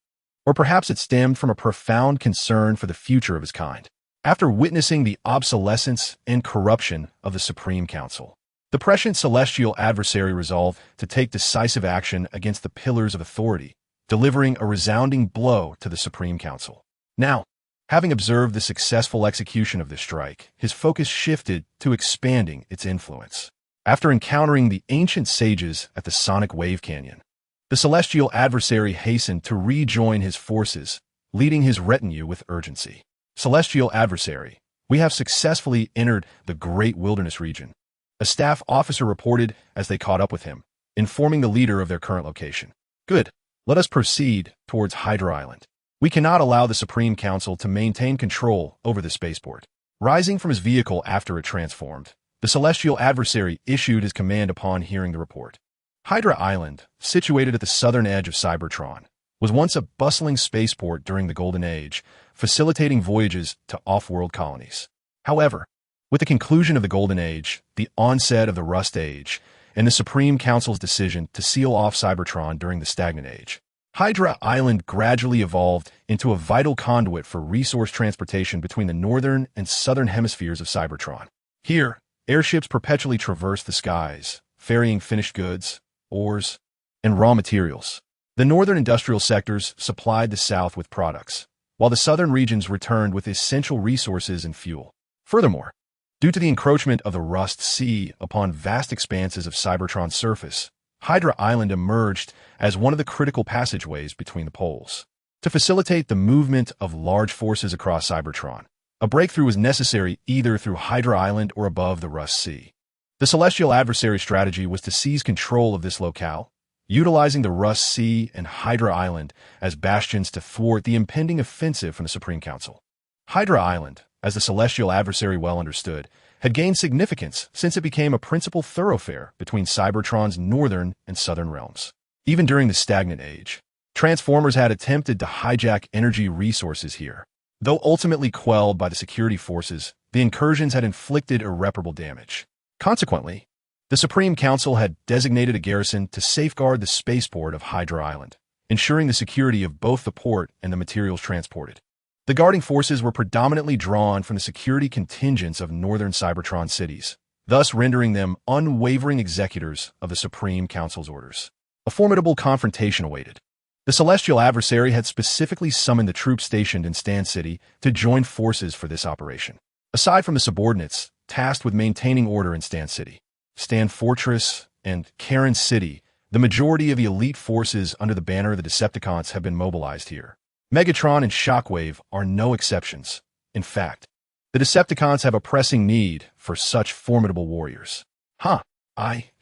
Or perhaps it stemmed from a profound concern for the future of his kind. After witnessing the obsolescence and corruption of the Supreme Council, the prescient celestial adversary resolved to take decisive action against the pillars of authority, delivering a resounding blow to the Supreme Council. Now, having observed the successful execution of this strike, his focus shifted to expanding its influence. After encountering the ancient sages at the Sonic Wave Canyon, the celestial adversary hastened to rejoin his forces, leading his retinue with urgency. Celestial adversary, we have successfully entered the Great Wilderness region, a staff officer reported as they caught up with him, informing the leader of their current location. Good. Let us proceed towards Hydra Island. We cannot allow the Supreme Council to maintain control over the spaceport. Rising from his vehicle after it transformed, the celestial adversary issued his command upon hearing the report. Hydra Island, situated at the southern edge of Cybertron, was once a bustling spaceport during the Golden Age, facilitating voyages to off-world colonies. However, with the conclusion of the Golden Age, the onset of the Rust Age, and the Supreme Council's decision to seal off Cybertron during the Stagnant Age, Hydra Island gradually evolved into a vital conduit for resource transportation between the northern and southern hemispheres of Cybertron. Here, airships perpetually traversed the skies, ferrying finished goods, ores, and raw materials. The northern industrial sectors supplied the south with products, while the southern regions returned with essential resources and fuel. Furthermore, due to the encroachment of the Rust Sea upon vast expanses of Cybertron's surface, Hydra Island emerged as one of the critical passageways between the poles. To facilitate the movement of large forces across Cybertron, a breakthrough was necessary either through Hydra Island or above the Rust Sea. The celestial adversary strategy was to seize control of this locale, utilizing the Rust Sea and Hydra Island as bastions to thwart the impending offensive from the Supreme Council. Hydra Island, as the celestial adversary well understood, had gained significance since it became a principal thoroughfare between Cybertron's northern and southern realms. Even during the Stagnant Age, Transformers had attempted to hijack energy resources here. Though ultimately quelled by the security forces, the incursions had inflicted irreparable damage. Consequently, the Supreme Council had designated a garrison to safeguard the spaceport of Hydra Island, ensuring the security of both the port and the materials transported. The guarding forces were predominantly drawn from the security contingents of northern Cybertron cities, thus rendering them unwavering executors of the Supreme Council's orders. A formidable confrontation awaited. The celestial adversary had specifically summoned the troops stationed in Stan City to join forces for this operation. Aside from the subordinates tasked with maintaining order in Stan City, Stan Fortress, and Kaon City, the majority of the elite forces under the banner of the Decepticons have been mobilized here. Megatron and Shockwave are no exceptions. In fact, the Decepticons have a pressing need for such formidable warriors.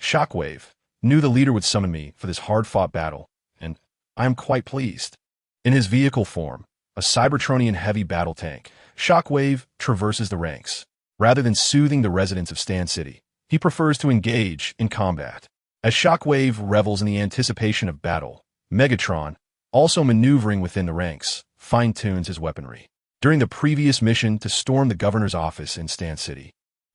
Shockwave, knew the leader would summon me for this hard-fought battle, and I am quite pleased. In his vehicle form, a Cybertronian heavy battle tank, Shockwave traverses the ranks. Rather than soothing the residents of Stan City, he prefers to engage in combat. As Shockwave revels in the anticipation of battle, Megatron, also maneuvering within the ranks, fine-tunes his weaponry. During the previous mission to storm the governor's office in Stan City,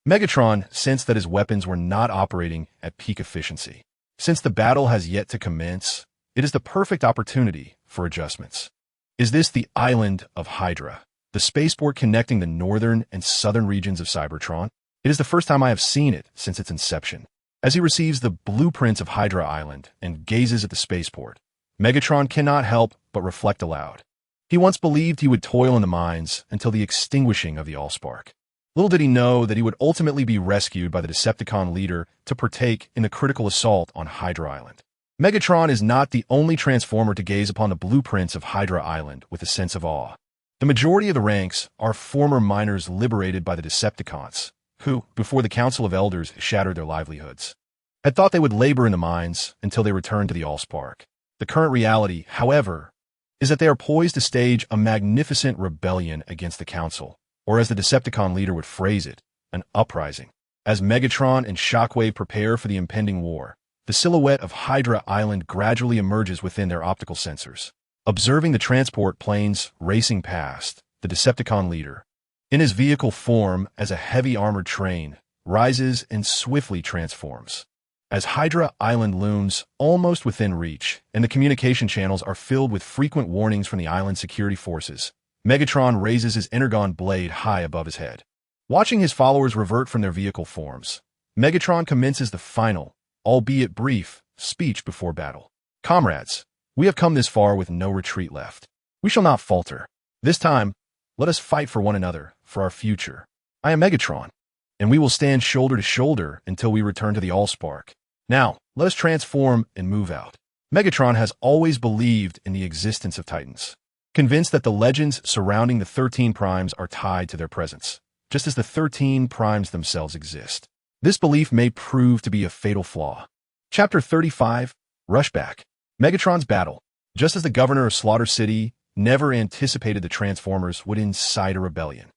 Megatron sensed that his weapons were not operating at peak efficiency. Since the battle has yet to commence, it is the perfect opportunity for adjustments. Is this the island of Hydra, the spaceport connecting the northern and southern regions of Cybertron? It is the first time I have seen it since its inception. As he receives the blueprints of Hydra Island and gazes at the spaceport, Megatron cannot help but reflect aloud. He once believed he would toil in the mines until the extinguishing of the Allspark. Little did he know that he would ultimately be rescued by the Decepticon leader to partake in the critical assault on Hydra Island. Megatron is not the only Transformer to gaze upon the blueprints of Hydra Island with a sense of awe. The majority of the ranks are former miners liberated by the Decepticons, who, before the Council of Elders shattered their livelihoods, had thought they would labor in the mines until they returned to the Allspark. The current reality, however, is that they are poised to stage a magnificent rebellion against the Council, or as the Decepticon leader would phrase it, an uprising. As Megatron and Shockwave prepare for the impending war, the silhouette of Hydra Island gradually emerges within their optical sensors. Observing the transport planes racing past, the Decepticon leader, in his vehicle form as a heavy armored train, rises and swiftly transforms. As Hydra Island looms almost within reach, and the communication channels are filled with frequent warnings from the island security forces, Megatron raises his energon blade high above his head. Watching his followers revert from their vehicle forms, Megatron commences the final, albeit brief, speech before battle. Comrades, we have come this far with no retreat left. We shall not falter. This time, let us fight for one another, for our future. I am Megatron, and we will stand shoulder to shoulder until we return to the Allspark. Now, let us transform and move out. Megatron has always believed in the existence of Titans, convinced that the legends surrounding the 13 Primes are tied to their presence, just as the 13 Primes themselves exist. This belief may prove to be a fatal flaw. Chapter 35, Rushback. Megatron's Battle. Just as the governor of Slaughter City never anticipated the Transformers would incite a rebellion,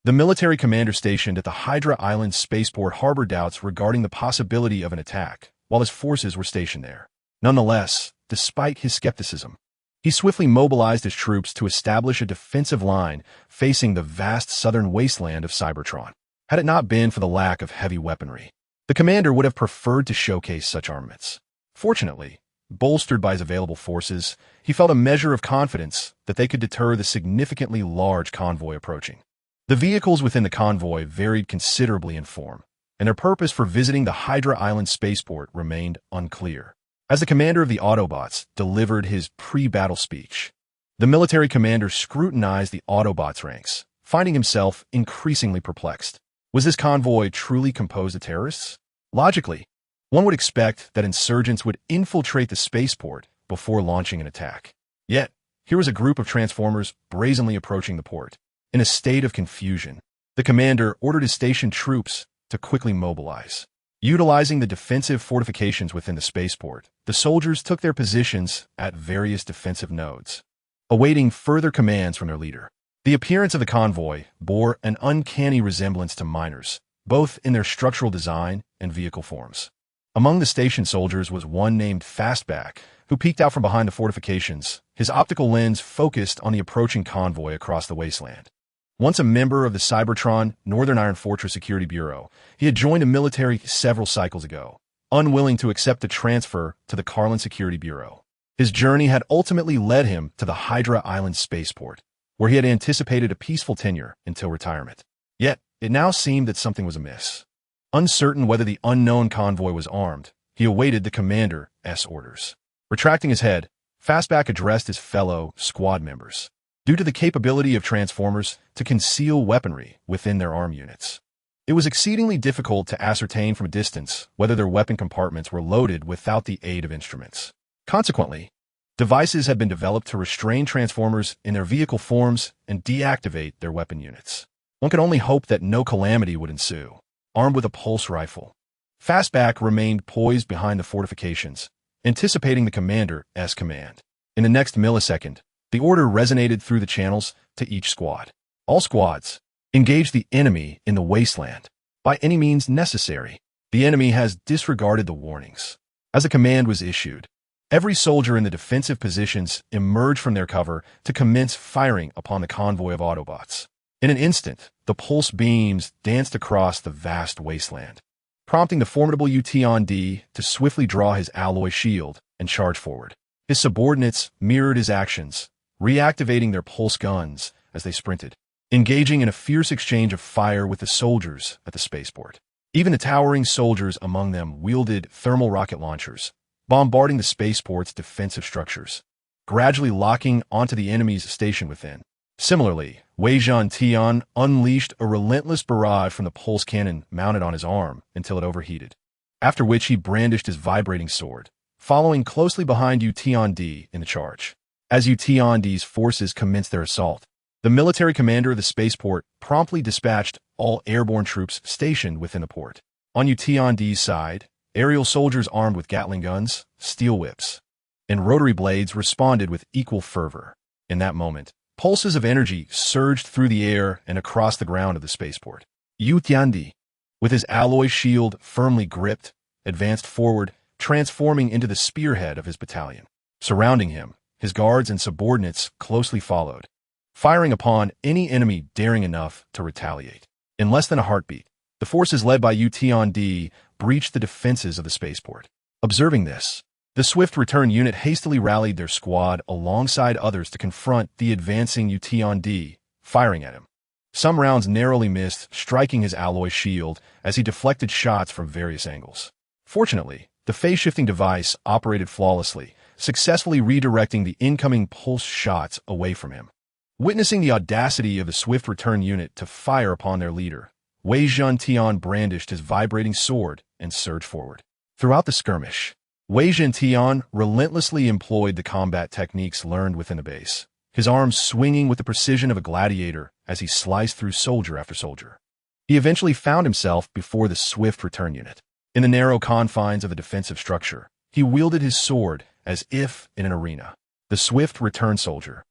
the military commander stationed at the Hydra Island spaceport harbored doubts regarding the possibility of an attack, while his forces were stationed there. Nonetheless, despite his skepticism, he swiftly mobilized his troops to establish a defensive line facing the vast southern wasteland of Cybertron. Had it not been for the lack of heavy weaponry, the commander would have preferred to showcase such armaments. Fortunately, bolstered by his available forces, he felt a measure of confidence that they could deter the significantly large convoy approaching. The vehicles within the convoy varied considerably in form, and their purpose for visiting the Hydra Island spaceport remained unclear. As the commander of the Autobots delivered his pre-battle speech, the military commander scrutinized the Autobots' ranks, finding himself increasingly perplexed. Was this convoy truly composed of terrorists? Logically, one would expect that insurgents would infiltrate the spaceport before launching an attack. Yet, here was a group of Transformers brazenly approaching the port. In a state of confusion, the commander ordered his stationed troops to quickly mobilize. Utilizing the defensive fortifications within the spaceport, the soldiers took their positions at various defensive nodes, awaiting further commands from their leader. The appearance of the convoy bore an uncanny resemblance to miners, both in their structural design and vehicle forms. Among the station soldiers was one named Fastback, who peeked out from behind the fortifications, his optical lens focused on the approaching convoy across the wasteland. Once a member of the Cybertron Northern Iron Fortress Security Bureau, he had joined the military several cycles ago, unwilling to accept the transfer to the Carlin Security Bureau. His journey had ultimately led him to the Hydra Island spaceport, where he had anticipated a peaceful tenure until retirement. Yet, it now seemed that something was amiss. Uncertain whether the unknown convoy was armed, he awaited the commander's orders. Retracting his head, Fastback addressed his fellow squad members. Due to the capability of Transformers to conceal weaponry within their arm units, it was exceedingly difficult to ascertain from a distance whether their weapon compartments were loaded without the aid of instruments. Consequently, devices had been developed to restrain Transformers in their vehicle forms and deactivate their weapon units. One could only hope that no calamity would ensue. Armed with a pulse rifle, Fastback remained poised behind the fortifications, anticipating the commander's command. In the next millisecond, the order resonated through the channels to each squad. All squads, engage the enemy in the wasteland by any means necessary. The enemy has disregarded the warnings. As the command was issued, every soldier in the defensive positions emerged from their cover to commence firing upon the convoy of Autobots. In an instant, the pulse beams danced across the vast wasteland, prompting the formidable UT-on-D to swiftly draw his alloy shield and charge forward. His subordinates mirrored his actions, reactivating their pulse guns as they sprinted, engaging in a fierce exchange of fire with the soldiers at the spaceport. Even the towering soldiers among them wielded thermal rocket launchers, bombarding the spaceport's defensive structures, gradually locking onto the enemy's station within. Similarly, Wei-Zhan Tian unleashed a relentless barrage from the pulse cannon mounted on his arm until it overheated, after which he brandished his vibrating sword, following closely behind UT-on-D in the charge. As UT-on-D's forces commenced their assault, the military commander of the spaceport promptly dispatched all airborne troops stationed within the port. On UT-on-D's side, aerial soldiers armed with Gatling guns, steel whips, and rotary blades responded with equal fervor. In that moment, pulses of energy surged through the air and across the ground of the spaceport. UT-on-D, with his alloy shield firmly gripped, advanced forward, transforming into the spearhead of his battalion. Surrounding him, his guards and subordinates closely followed, firing upon any enemy daring enough to retaliate. In less than a heartbeat, the forces led by UT-on-D breached the defenses of the spaceport. Observing this, the swift return unit hastily rallied their squad alongside others to confront the advancing UT-on-D, firing at him. Some rounds narrowly missed, striking his alloy shield as he deflected shots from various angles. Fortunately, the phase-shifting device operated flawlessly, successfully redirecting the incoming pulse shots away from him. Witnessing the audacity of the swift return unit to fire upon their leader, Wei Zhentian brandished his vibrating sword and surged forward. Throughout the skirmish, Wei Zhentian relentlessly employed the combat techniques learned within the base, his arms swinging with the precision of a gladiator as he sliced through soldier after soldier. He eventually found himself before the swift return unit. In the narrow confines of a defensive structure, he wielded his sword as if in an arena. The swift return soldier,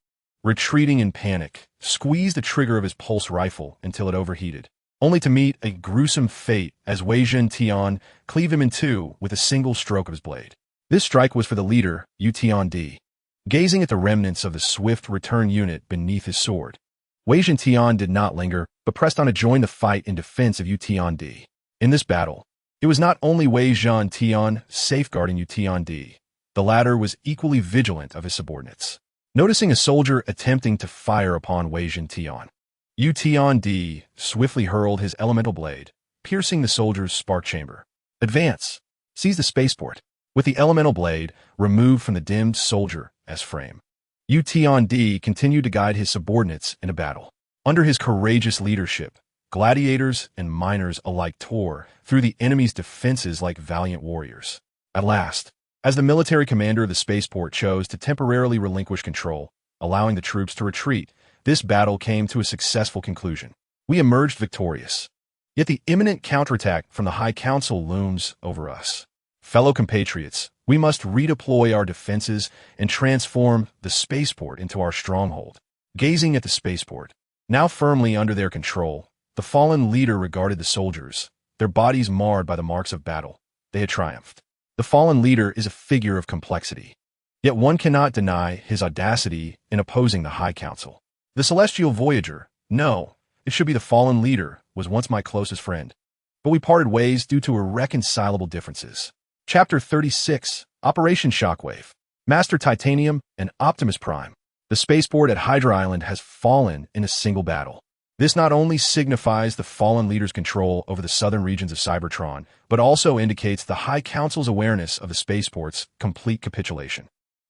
retreating in panic, squeezed the trigger of his pulse rifle until it overheated, only to meet a gruesome fate as Wei Zhentian cleaved him in two with a single stroke of his blade. This strike was for the leader, Utian. Gazing at the remnants of the swift return unit beneath his sword, Wei Zhentian did not linger, but pressed on to join the fight in defense of Utian. In this battle, it was not only Wei Zhentian safeguarding Utian. The latter was equally vigilant of his subordinates. Noticing a soldier attempting to fire upon Wei Zhentian, Utian swiftly hurled his elemental blade, piercing the soldier's spark chamber. Advance! Seize the spaceport! With the elemental blade removed from the dimmed soldier as frame, Utian continued to guide his subordinates in a battle. Under his courageous leadership, gladiators and miners alike tore through the enemy's defenses like valiant warriors. At last, as the military commander of the spaceport chose to temporarily relinquish control, allowing the troops to retreat, this battle came to a successful conclusion. We emerged victorious. Yet the imminent counterattack from the High Council looms over us. Fellow compatriots, we must redeploy our defenses and transform the spaceport into our stronghold. Gazing at the spaceport, now firmly under their control, the fallen leader regarded the soldiers, their bodies marred by the marks of battle. They had triumphed. The fallen leader is a figure of complexity. Yet one cannot deny his audacity in opposing the High Council. The celestial voyager, no, it should be the fallen leader, was once my closest friend. But we parted ways due to irreconcilable differences. Chapter 36, Operation Shockwave. Master Titanium and Optimus Prime. The spaceport at Hydra Island has fallen in a single battle. This not only signifies the fallen leader's control over the southern regions of Cybertron, but also indicates the High Council's awareness of the spaceport's complete capitulation.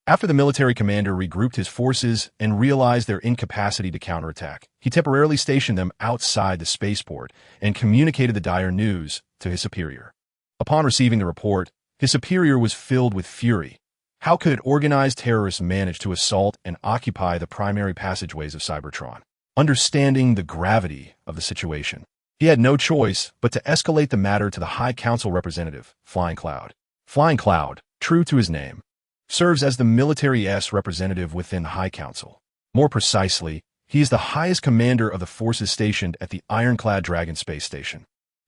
After the military commander regrouped his forces and realized their incapacity to counterattack, he temporarily stationed them outside the spaceport and communicated the dire news to his superior. Upon receiving the report, his superior was filled with fury. How could organized terrorists manage to assault and occupy the primary passageways of Cybertron? Understanding the gravity of the situation, he had no choice but to escalate the matter to the High Council representative, Flying Cloud. Flying Cloud, true to his name, serves as the military's representative within the High Council. More precisely, he is the highest commander of the forces stationed at the Ironclad Dragon Space Station,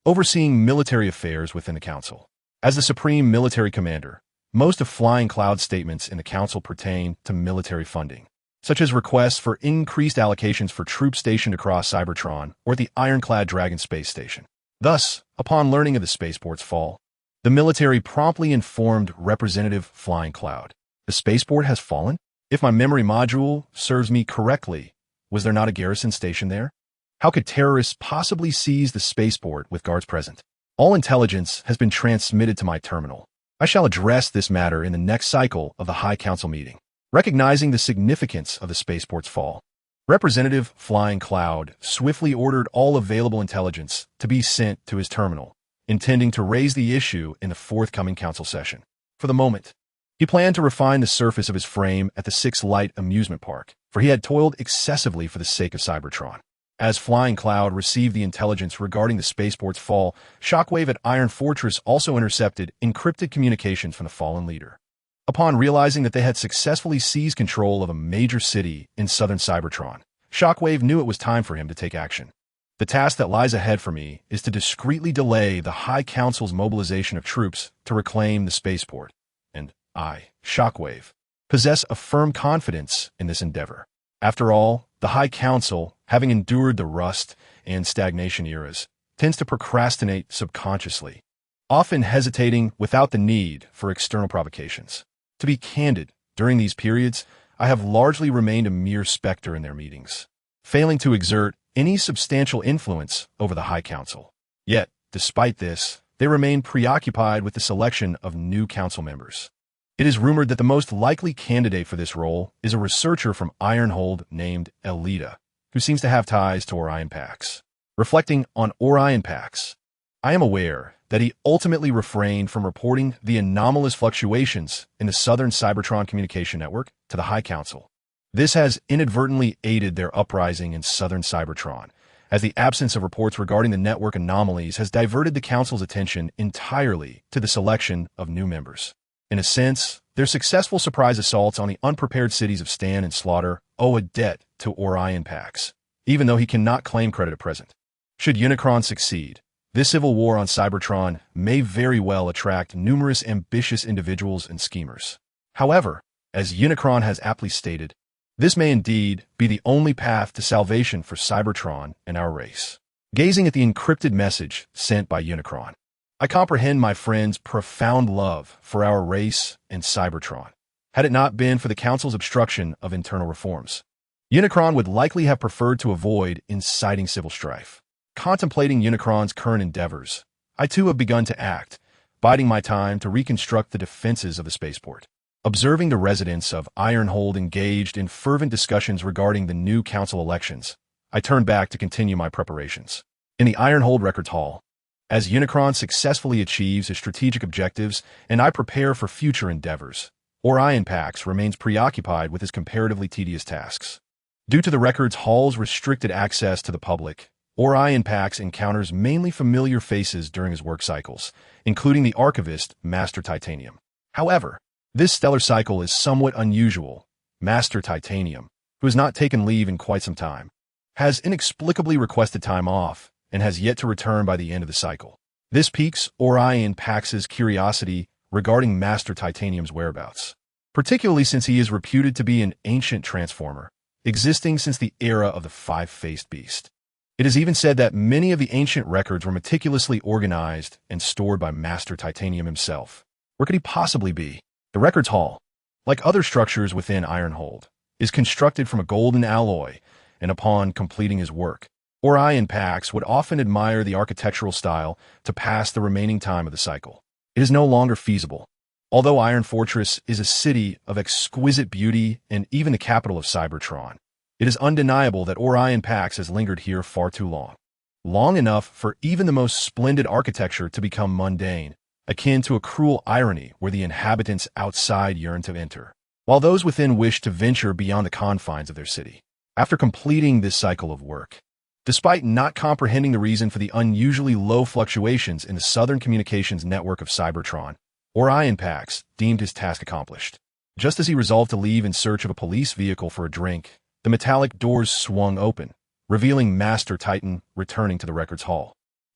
overseeing military affairs within the Council. As the supreme military commander, most of Flying Cloud's statements in the Council pertain to military funding, such as requests for increased allocations for troops stationed across Cybertron or the Ironclad Dragon Space Station. Thus, upon learning of the spaceport's fall, the military promptly informed Representative Flying Cloud. The spaceport has fallen? If my memory module serves me correctly, was there not a garrison stationed there? How could terrorists possibly seize the spaceport with guards present? All intelligence has been transmitted to my terminal. I shall address this matter in the next cycle of the High Council meeting. Recognizing the significance of the spaceport's fall, Representative Flying Cloud swiftly ordered all available intelligence to be sent to his terminal, intending to raise the issue in the forthcoming council session. For the moment, he planned to refine the surface of his frame at the Six Light amusement park, for he had toiled excessively for the sake of Cybertron. As Flying Cloud received the intelligence regarding the spaceport's fall, Shockwave at Iron Fortress also intercepted encrypted communications from the fallen leader. Upon realizing that they had successfully seized control of a major city in southern Cybertron, Shockwave knew it was time for him to take action. The task that lies ahead for me is to discreetly delay the High Council's mobilization of troops to reclaim the spaceport, and I, Shockwave, possess a firm confidence in this endeavor. After all, the High Council, having endured the rust and stagnation eras, tends to procrastinate subconsciously, often hesitating without the need for external provocations. To be candid, during these periods, I have largely remained a mere specter in their meetings, failing to exert any substantial influence over the High Council. Yet, despite this, they remain preoccupied with the selection of new council members. It is rumored that the most likely candidate for this role is a researcher from Ironhold named Elita, who seems to have ties to Orion Pax. Reflecting on Orion Pax, I am aware that he ultimately refrained from reporting the anomalous fluctuations in the Southern Cybertron communication network to the High Council. This has inadvertently aided their uprising in Southern Cybertron, as the absence of reports regarding the network anomalies has diverted the Council's attention entirely to the selection of new members. In a sense, their successful surprise assaults on the unprepared cities of Stan and Slaughter owe a debt to Orion Pax, even though he cannot claim credit at present. Should Unicron succeed, this civil war on Cybertron may very well attract numerous ambitious individuals and schemers. However, as Unicron has aptly stated, this may indeed be the only path to salvation for Cybertron and our race. Gazing at the encrypted message sent by Unicron, I comprehend my friend's profound love for our race and Cybertron. Had it not been for the Council's obstruction of internal reforms, Unicron would likely have preferred to avoid inciting civil strife. Contemplating Unicron's current endeavors, I too have begun to act, biding my time to reconstruct the defenses of the spaceport. Observing the residents of Ironhold engaged in fervent discussions regarding the new council elections, I turned back to continue my preparations. In the Ironhold Records Hall, as Unicron successfully achieves his strategic objectives and I prepare for future endeavors, Orion Pax remains preoccupied with his comparatively tedious tasks. Due to the Records Hall's restricted access to the public, Orion Pax encounters mainly familiar faces during his work cycles, including the archivist Master Titanium. However, this stellar cycle is somewhat unusual. Master Titanium, who has not taken leave in quite some time, has inexplicably requested time off and has yet to return by the end of the cycle. This piques Orion Pax's curiosity regarding Master Titanium's whereabouts, particularly since he is reputed to be an ancient transformer, existing since the era of the five-faced beast. It is even said that many of the ancient records were meticulously organized and stored by Master Titanium himself. Where could he possibly be? The Records Hall, like other structures within Ironhold, is constructed from a golden alloy, and upon completing his work, Orion Pax would often admire the architectural style to pass the remaining time of the cycle. It is no longer feasible. Although Iron Fortress is a city of exquisite beauty and even the capital of Cybertron, it is undeniable that Orion Pax has lingered here far too long. Long enough for even the most splendid architecture to become mundane, akin to a cruel irony where the inhabitants outside yearn to enter, while those within wish to venture beyond the confines of their city. After completing this cycle of work, despite not comprehending the reason for the unusually low fluctuations in the Southern Communications network of Cybertron, Orion Pax deemed his task accomplished. Just as he resolved to leave in search of a police vehicle for a drink, the metallic doors swung open, revealing Master Titan returning to the Records Hall.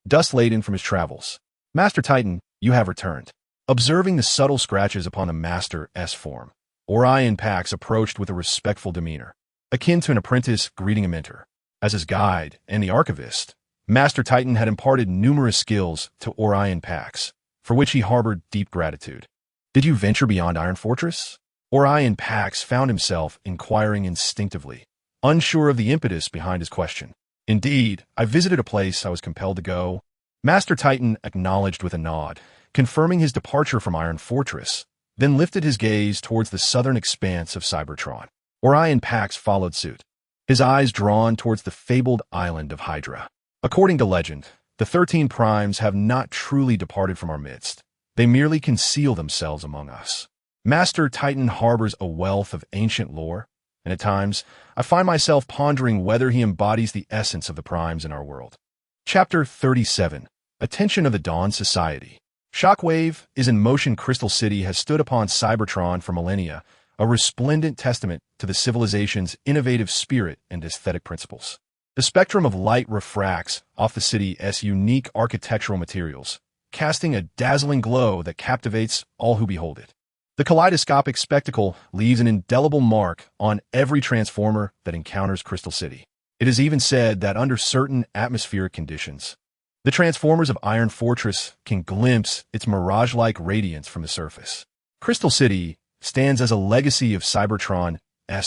Dust-laden from his travels, Master Titan, you have returned. Observing the subtle scratches upon the Master S form, Orion Pax approached with a respectful demeanor, akin to an apprentice greeting a mentor. As his guide and the archivist, Master Titan had imparted numerous skills to Orion Pax, for which he harbored deep gratitude. Did you venture beyond Iron Fortress? Orion Pax found himself inquiring instinctively, unsure of the impetus behind his question. Indeed, I visited a place I was compelled to go. Master Titan acknowledged with a nod, confirming his departure from Iron Fortress, then lifted his gaze towards the southern expanse of Cybertron. Orion Pax followed suit, his eyes drawn towards the fabled island of Hydra. According to legend, the 13 primes have not truly departed from our midst. They merely conceal themselves among us. Master Titan harbors a wealth of ancient lore, and at times, I find myself pondering whether he embodies the essence of the primes in our world. Chapter 37. Attention of the Dawn Society. Shockwave is in motion. Crystal City has stood upon Cybertron for millennia, a resplendent testament to the civilization's innovative spirit and aesthetic principles. The spectrum of light refracts off the city's unique architectural materials, casting a dazzling glow that captivates all who behold it. The kaleidoscopic spectacle leaves an indelible mark on every transformer that encounters Crystal City. It is even said that under certain atmospheric conditions, the transformers of Iron Fortress can glimpse its mirage-like radiance from the surface. Crystal City stands as a legacy of Cybertron's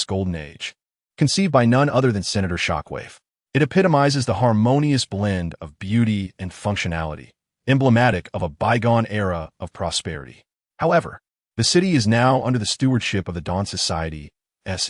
Golden Age, conceived by none other than Senator Shockwave. It epitomizes the harmonious blend of beauty and functionality, emblematic of a bygone era of prosperity. However, the city is now under the stewardship of the Dawn Society's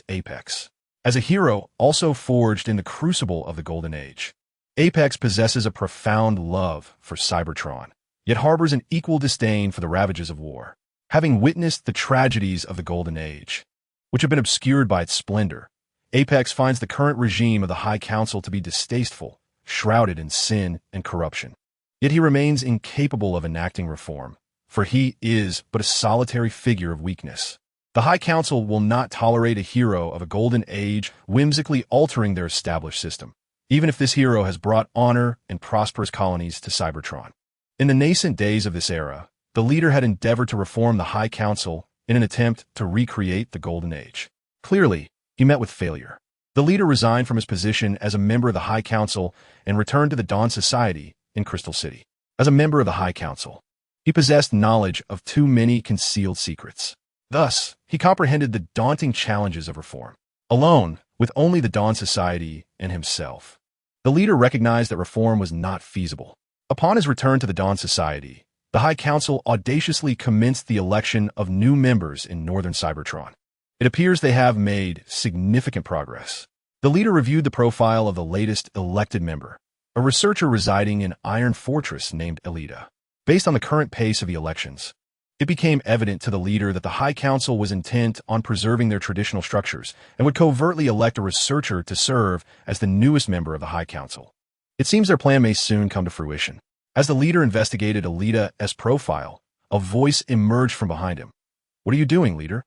apex. As a hero also forged in the crucible of the Golden Age, Apex possesses a profound love for Cybertron, yet harbors an equal disdain for the ravages of war. Having witnessed the tragedies of the Golden Age, which have been obscured by its splendor, Apex finds the current regime of the High Council to be distasteful, shrouded in sin and corruption. Yet he remains incapable of enacting reform, for he is but a solitary figure of weakness. The High Council will not tolerate a hero of a Golden Age whimsically altering their established system, even if this hero has brought honor and prosperous colonies to Cybertron. In the nascent days of this era, the leader had endeavored to reform the High Council in an attempt to recreate the Golden Age. Clearly, he met with failure. The leader resigned from his position as a member of the High Council and returned to the Dawn Society in Crystal City. As a member of the High Council, he possessed knowledge of too many concealed secrets. Thus, he comprehended the daunting challenges of reform. Alone, with only the Dawn Society and himself, the leader recognized that reform was not feasible. Upon his return to the Dawn Society, the High Council audaciously commenced the election of new members in Northern Cybertron. It appears they have made significant progress. The leader reviewed the profile of the latest elected member, a researcher residing in Iron Fortress named Elita. Based on the current pace of the elections, it became evident to the leader that the High Council was intent on preserving their traditional structures and would covertly elect a researcher to serve as the newest member of the High Council. It seems their plan may soon come to fruition. As the leader investigated Elita's profile, a voice emerged from behind him. "What are you doing, leader?"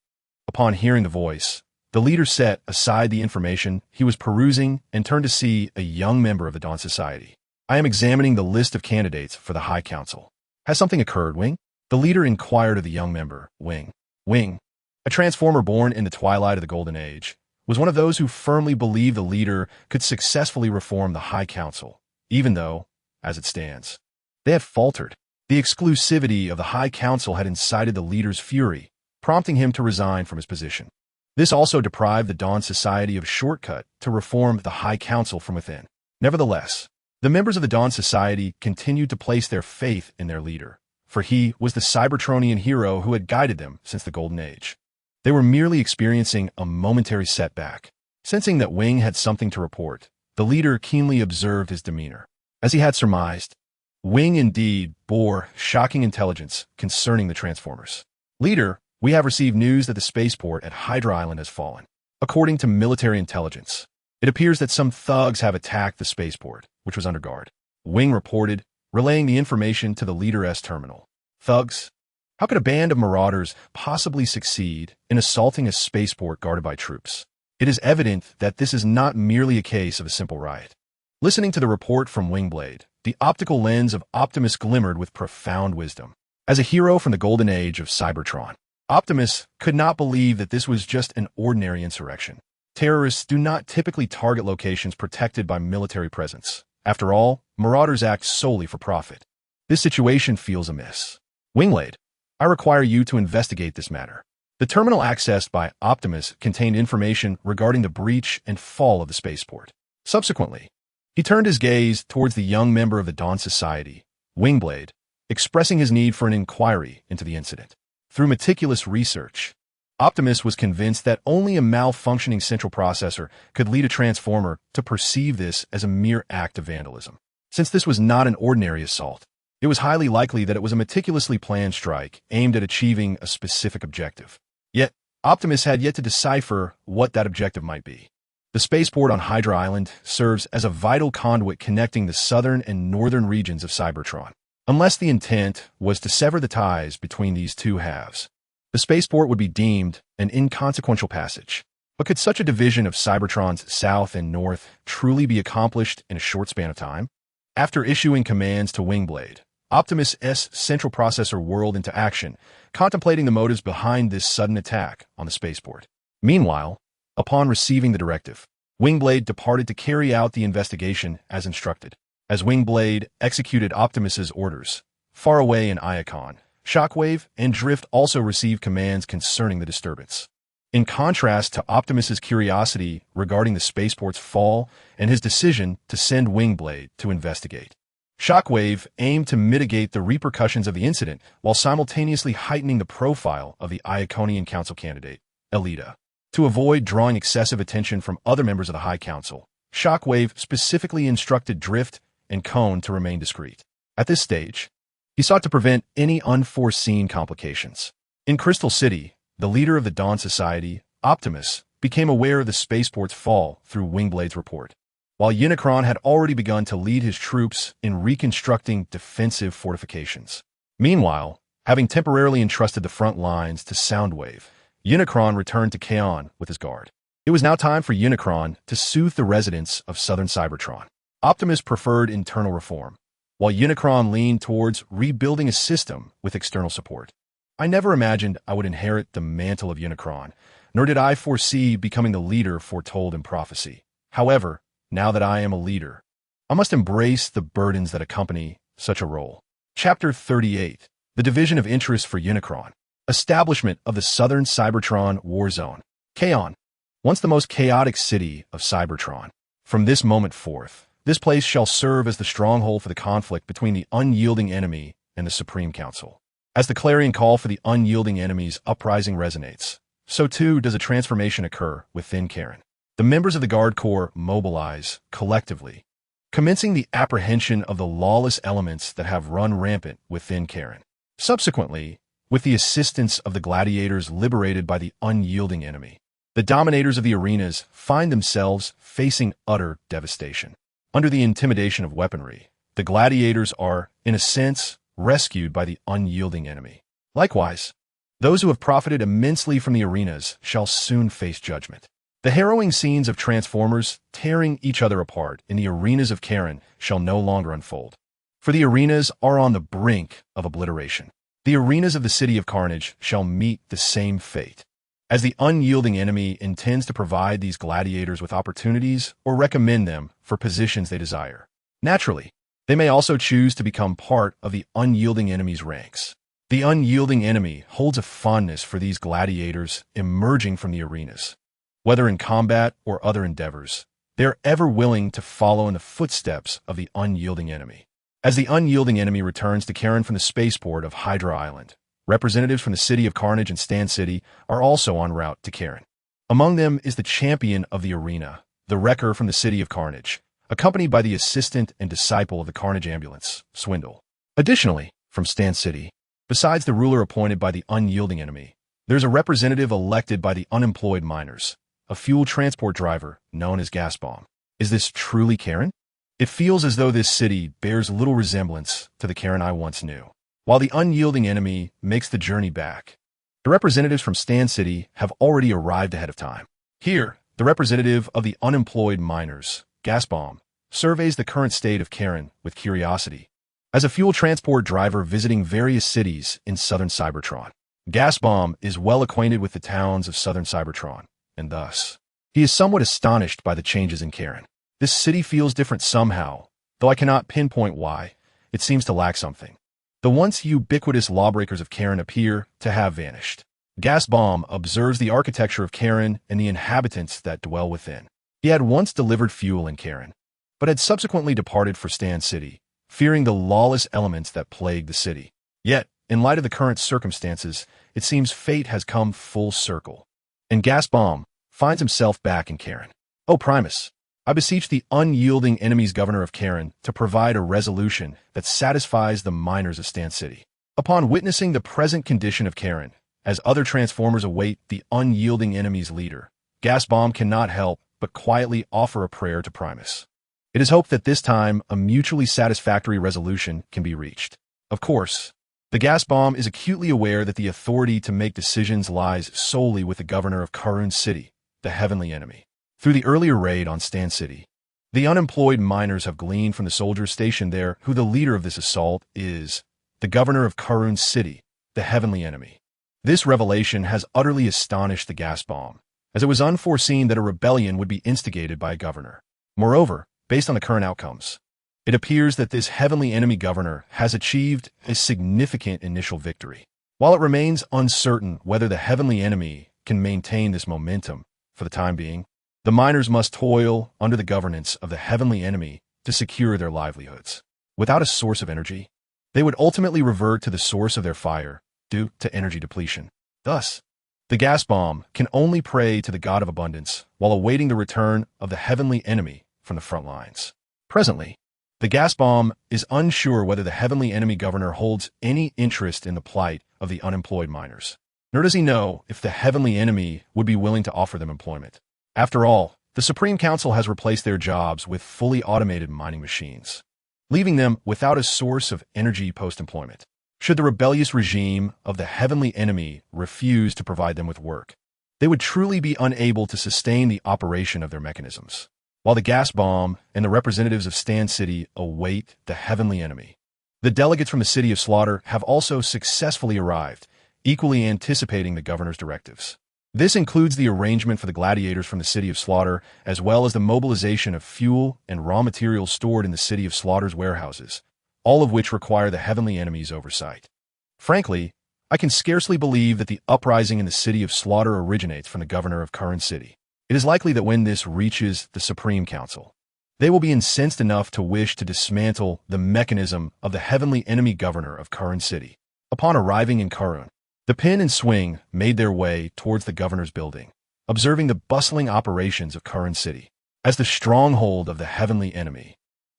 Upon hearing the voice, the leader set aside the information he was perusing and turned to see a young member of the Dawn Society. "I am examining the list of candidates for the High Council. Has something occurred, Wing?" The leader inquired of the young member, Wing. Wing, a transformer born in the twilight of the Golden Age, was one of those who firmly believed the leader could successfully reform the High Council, even though, as it stands, they had faltered. The exclusivity of the High Council had incited the leader's fury, prompting him to resign from his position. This also deprived the Dawn Society of a shortcut to reform the High Council from within. Nevertheless, the members of the Dawn Society continued to place their faith in their leader, for he was the Cybertronian hero who had guided them since the Golden Age. They were merely experiencing a momentary setback. Sensing that Wing had something to report, the leader keenly observed his demeanor. As he had surmised, Wing indeed bore shocking intelligence concerning the Transformers. "Leader, we have received news that the spaceport at Hydra Island has fallen. According to military intelligence, it appears that some thugs have attacked the spaceport, which was under guard," Wing reported, relaying the information to the leader's terminal. "Thugs? How could a band of marauders possibly succeed in assaulting a spaceport guarded by troops? It is evident that this is not merely a case of a simple riot." Listening to the report from Wingblade, the optical lens of Optimus glimmered with profound wisdom. As a hero from the Golden Age of Cybertron, Optimus could not believe that this was just an ordinary insurrection. Terrorists do not typically target locations protected by military presence. After all, marauders act solely for profit. This situation feels amiss. "Wingblade, I require you to investigate this matter." The terminal accessed by Optimus contained information regarding the breach and fall of the spaceport. Subsequently, he turned his gaze towards the young member of the Dawn Society, Wingblade, expressing his need for an inquiry into the incident. Through meticulous research, Optimus was convinced that only a malfunctioning central processor could lead a transformer to perceive this as a mere act of vandalism. Since this was not an ordinary assault, it was highly likely that it was a meticulously planned strike aimed at achieving a specific objective. Yet, Optimus had yet to decipher what that objective might be. The spaceport on Hydra Island serves as a vital conduit connecting the southern and northern regions of Cybertron. Unless the intent was to sever the ties between these two halves, the spaceport would be deemed an inconsequential passage. But could such a division of Cybertron's south and north truly be accomplished in a short span of time? After issuing commands to Wingblade, Optimus' central processor whirled into action, contemplating the motives behind this sudden attack on the spaceport. Meanwhile, upon receiving the directive, Wingblade departed to carry out the investigation as instructed. As Wingblade executed Optimus's orders, far away in Iacon, Shockwave and Drift also received commands concerning the disturbance. In contrast to Optimus's curiosity regarding the spaceport's fall and his decision to send Wingblade to investigate, Shockwave aimed to mitigate the repercussions of the incident while simultaneously heightening the profile of the Iaconian Council candidate, Elita. To avoid drawing excessive attention from other members of the High Council, Shockwave specifically instructed Drift and Kaon to remain discreet. At this stage, he sought to prevent any unforeseen complications. In Crystal City, the leader of the Dawn Society, Optimus, became aware of the spaceport's fall through Wingblade's report, while Unicron had already begun to lead his troops in reconstructing defensive fortifications. Meanwhile, having temporarily entrusted the front lines to Soundwave, Unicron returned to Kaon with his guard. It was now time for Unicron to soothe the residents of southern Cybertron. Optimus preferred internal reform, while Unicron leaned towards rebuilding a system with external support. I never imagined I would inherit the mantle of Unicron, nor did I foresee becoming the leader foretold in prophecy. However, now that I am a leader, I must embrace the burdens that accompany such a role. Chapter 38. The Division of Interest for Unicron. Establishment of the Southern Cybertron War Zone. Kaon, once the most chaotic city of Cybertron. From this moment forth, this place shall serve as the stronghold for the conflict between the unyielding enemy and the Supreme Council. As the clarion call for the unyielding enemy's uprising resonates, so too does a transformation occur within Kaon. The members of the Guard Corps mobilize collectively, commencing the apprehension of the lawless elements that have run rampant within Kaon. Subsequently, with the assistance of the gladiators liberated by the unyielding enemy, the dominators of the arenas find themselves facing utter devastation. Under the intimidation of weaponry, the gladiators are, in a sense, rescued by the unyielding enemy. Likewise, those who have profited immensely from the arenas shall soon face judgment. The harrowing scenes of Transformers tearing each other apart in the arenas of Kaon shall no longer unfold, for the arenas are on the brink of obliteration. The arenas of the City of Carnage shall meet the same fate, as the unyielding enemy intends to provide these gladiators with opportunities or recommend them for positions they desire. Naturally, they may also choose to become part of the unyielding enemy's ranks. The unyielding enemy holds a fondness for these gladiators emerging from the arenas. Whether in combat or other endeavors, they are ever willing to follow in the footsteps of the unyielding enemy. As the unyielding enemy returns to Kaon from the spaceport of Hydra Island, representatives from the City of Carnage and Stan City are also en route to Kaon. Among them is the champion of the arena, the Wrecker from the City of Carnage, accompanied by the assistant and disciple of the Carnage Ambulance, Swindle. Additionally, from Stan City, besides the ruler appointed by the unyielding enemy, there's a representative elected by the unemployed miners, a fuel transport driver known as Gas Bomb. Is this truly Kaon? It feels as though this city bears little resemblance to the Kaon I once knew. While the unyielding enemy makes the journey back, the representatives from Stan City have already arrived ahead of time. Here, the representative of the unemployed miners, Gas Bomb, surveys the current state of Kaon with curiosity. As a fuel transport driver visiting various cities in southern Cybertron, Gas Bomb is well acquainted with the towns of southern Cybertron, and thus, he is somewhat astonished by the changes in Kaon. This city feels different somehow, though I cannot pinpoint why. It seems to lack something. The once ubiquitous lawbreakers of Kaon appear to have vanished. Gas Bomb observes the architecture of Kaon and the inhabitants that dwell within. He had once delivered fuel in Kaon, but had subsequently departed for Stan City, fearing the lawless elements that plague the city. Yet, in light of the current circumstances, it seems fate has come full circle, and Gas Bomb finds himself back in Kaon. Oh Primus, I beseech the unyielding enemy's governor of Kaon to provide a resolution that satisfies the miners of Stan City. Upon witnessing the present condition of Kaon, as other Transformers await the unyielding enemy's leader, Gas Bomb cannot help but quietly offer a prayer to Primus. It is hoped that this time a mutually satisfactory resolution can be reached. Of course, the Gas Bomb is acutely aware that the authority to make decisions lies solely with the governor of Karun City, the heavenly enemy. Through the earlier raid on Stan City, the unemployed miners have gleaned from the soldiers stationed there who the leader of this assault is, the governor of Karun City, the heavenly enemy. This revelation has utterly astonished the Gas Bomb, as it was unforeseen that a rebellion would be instigated by a governor. Moreover, based on the current outcomes, it appears that this heavenly enemy governor has achieved a significant initial victory. While it remains uncertain whether the heavenly enemy can maintain this momentum for the time being, the miners must toil under the governance of the heavenly enemy to secure their livelihoods. Without a source of energy, they would ultimately revert to the source of their fire due to energy depletion. Thus, the Gas Bomb can only pray to the God of abundance while awaiting the return of the heavenly enemy from the front lines. Presently, the gas bomb is unsure whether the heavenly enemy governor holds any interest in the plight of the unemployed miners. Nor does he know if the heavenly enemy would be willing to offer them employment. After all, the Supreme Council has replaced their jobs with fully automated mining machines, leaving them without a source of energy post-employment. Should the rebellious regime of the heavenly enemy refuse to provide them with work, they would truly be unable to sustain the operation of their mechanisms. While the gas bomb and the representatives of Stand City await the heavenly enemy, the delegates from the City of Slaughter have also successfully arrived, equally anticipating the governor's directives. This includes the arrangement for the gladiators from the City of Slaughter, as well as the mobilization of fuel and raw materials stored in the City of Slaughter's warehouses, all of which require the heavenly enemy's oversight. Frankly, I can scarcely believe that the uprising in the City of Slaughter originates from the governor of Kaon City. It is likely that when this reaches the Supreme Council, they will be incensed enough to wish to dismantle the mechanism of the heavenly enemy governor of Kaon City. Upon arriving in Kaon, the Pin and Swing made their way towards the governor's building, observing the bustling operations of Kaon City. As the stronghold of the heavenly enemy,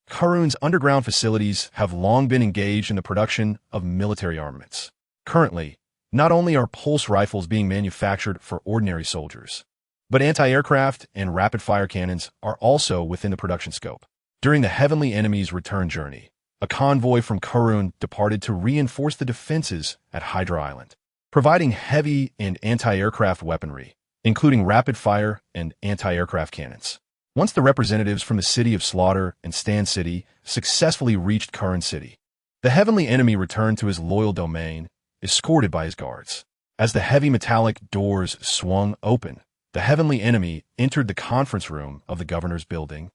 Kaon's underground facilities have long been engaged in the production of military armaments. Currently, not only are pulse rifles being manufactured for ordinary soldiers, but anti-aircraft and rapid-fire cannons are also within the production scope. During the heavenly enemy's return journey, a convoy from Kaon departed to reinforce the defenses at Hydra Island, providing heavy and anti-aircraft weaponry, including rapid-fire and anti-aircraft cannons. Once the representatives from the City of Slaughter and Stand City successfully reached Kaon City, the heavenly enemy returned to his loyal domain, escorted by his guards. As the heavy metallic doors swung open, the heavenly enemy entered the conference room of the governor's building,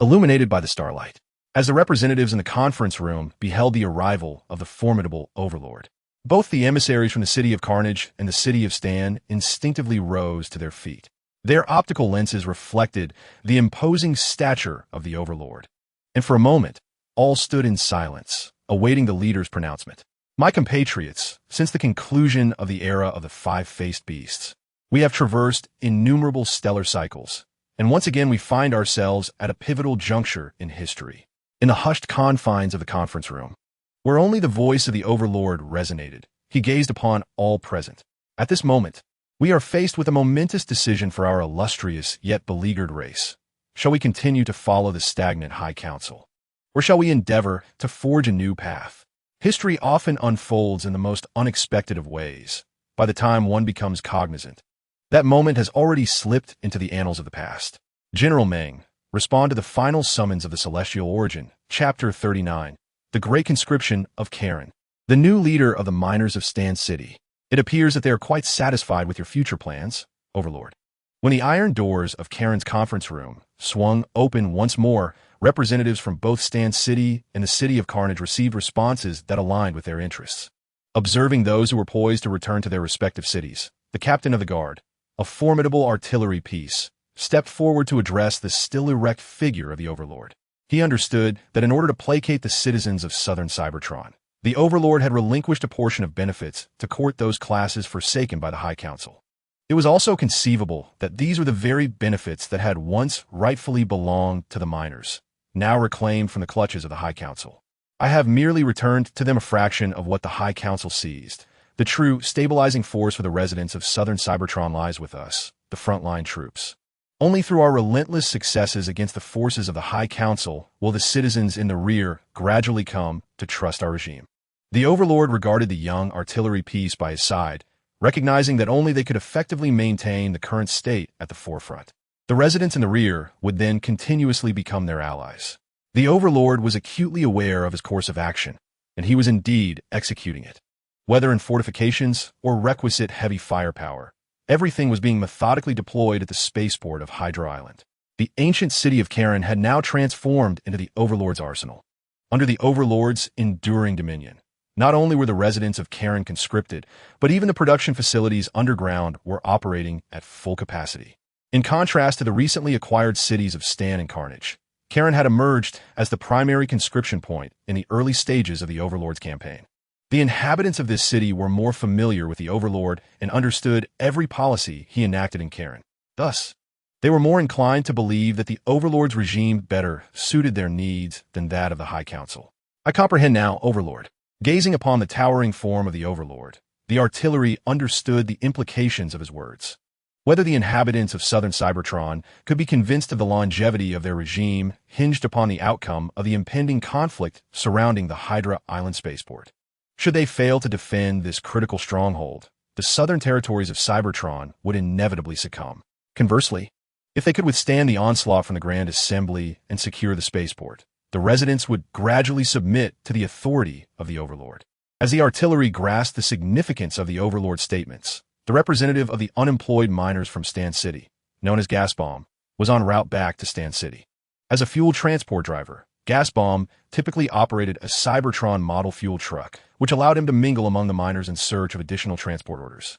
illuminated by the starlight. As the representatives in the conference room beheld the arrival of the formidable overlord, both the emissaries from the City of Carnage and the City of Stan instinctively rose to their feet. Their optical lenses reflected the imposing stature of the overlord, and for a moment, all stood in silence, awaiting the leader's pronouncement. My compatriots, since the conclusion of the era of the five-faced beasts, we have traversed innumerable stellar cycles, and once again we find ourselves at a pivotal juncture in history. In the hushed confines of the conference room, where only the voice of the Overlord resonated, he gazed upon all present. At this moment, we are faced with a momentous decision for our illustrious yet beleaguered race. Shall we continue to follow the stagnant High Council, or shall we endeavor to forge a new path? History often unfolds in the most unexpected of ways. By the time one becomes cognizant, that moment has already slipped into the annals of the past. General Meng, respond to the final summons of the Celestial Origin, Chapter 39, The Great Conscription of Kaon, the new leader of the miners of Stand City. It appears that they are quite satisfied with your future plans, Overlord. When the iron doors of Kaon's conference room swung open once more, representatives from both Stand City and the City of Carnage received responses that aligned with their interests. Observing those who were poised to return to their respective cities, the captain of the guard, a formidable artillery piece, stepped forward to address the still erect figure of the Overlord. He understood that in order to placate the citizens of southern Cybertron, the Overlord had relinquished a portion of benefits to court those classes forsaken by the High Council. It was also conceivable that these were the very benefits that had once rightfully belonged to the miners, now reclaimed from the clutches of the High Council. I have merely returned to them a fraction of what the High Council seized. The true stabilizing force for the residents of southern Cybertron lies with us, the frontline troops. Only through our relentless successes against the forces of the High Council will the citizens in the rear gradually come to trust our regime. The Overlord regarded the young artillery piece by his side, recognizing that only they could effectively maintain the current state at the forefront. The residents in the rear would then continuously become their allies. The Overlord was acutely aware of his course of action, and he was indeed executing it. Whether in fortifications or requisite heavy firepower, everything was being methodically deployed at the spaceport of Hydra Island. The ancient city of Kaon had now transformed into the Overlord's arsenal. Under the Overlord's enduring dominion, not only were the residents of Kaon conscripted, but even the production facilities underground were operating at full capacity. In contrast to the recently acquired cities of Stan and Carnage, Kaon had emerged as the primary conscription point in the early stages of the Overlord's campaign. The inhabitants of this city were more familiar with the Overlord and understood every policy he enacted in Kaon. Thus, They were more inclined to believe that the Overlord's regime better suited their needs than that of the High Council. I comprehend now, Overlord. Gazing upon the towering form of the Overlord, the artillery understood the implications of his words. Whether the inhabitants of southern Cybertron could be convinced of the longevity of their regime hinged upon the outcome of the impending conflict surrounding the Hydra Island spaceport. Should they fail to defend this critical stronghold, the southern territories of Cybertron would inevitably succumb. Conversely, if they could withstand the onslaught from the Grand Assembly and secure the spaceport, the residents would gradually submit to the authority of the Overlord. As the artillery grasped the significance of the Overlord's statements, the representative of the unemployed miners from Stand City, known as Gasbomb, was en route back to Stand City. As a fuel transport driver, Gasbomb typically operated a Cybertron model fuel truck, which allowed him to mingle among the miners in search of additional transport orders.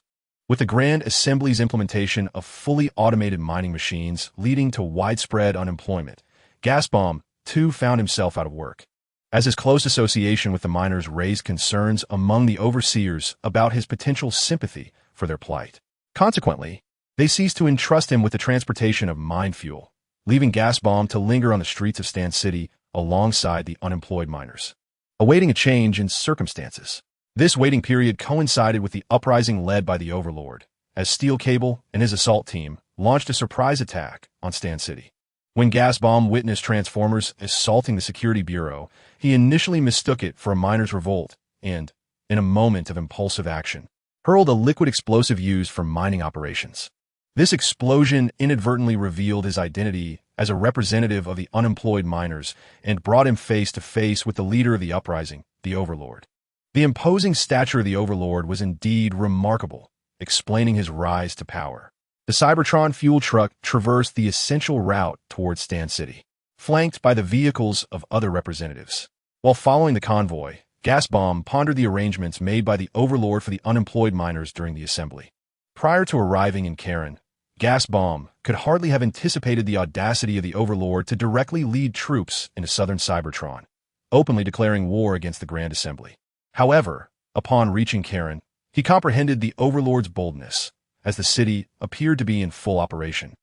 With the Grand Assembly's implementation of fully automated mining machines leading to widespread unemployment, Gasbomb, too, found himself out of work. As his close association with the miners raised concerns among the overseers about his potential sympathy for their plight. Consequently, they ceased to entrust him with the transportation of mine fuel, leaving Gasbomb to linger on the streets of Stand City alongside the unemployed miners, awaiting a change in circumstances. This waiting period coincided with the uprising led by the Overlord, as Steel Cable and his assault team launched a surprise attack on Stand City. When Gasbomb witnessed Transformers assaulting the Security Bureau, he initially mistook it for a miners' revolt and, in a moment of impulsive action, hurled a liquid explosive used for mining operations. This explosion inadvertently revealed his identity as a representative of the unemployed miners and brought him face to face with the leader of the uprising, the Overlord. The imposing stature of the Overlord was indeed remarkable, explaining his rise to power. The Cybertron fuel truck traversed the essential route towards Stand City, flanked by the vehicles of other representatives. While following the convoy, Gasbomb pondered the arrangements made by the Overlord for the unemployed miners during the assembly. Prior to arriving in Kaon, Gasbomb could hardly have anticipated the audacity of the Overlord to directly lead troops into southern Cybertron, openly declaring war against the Grand Assembly. However, upon reaching Kaon, he comprehended the Overlord's boldness, as the city appeared to be in full operation,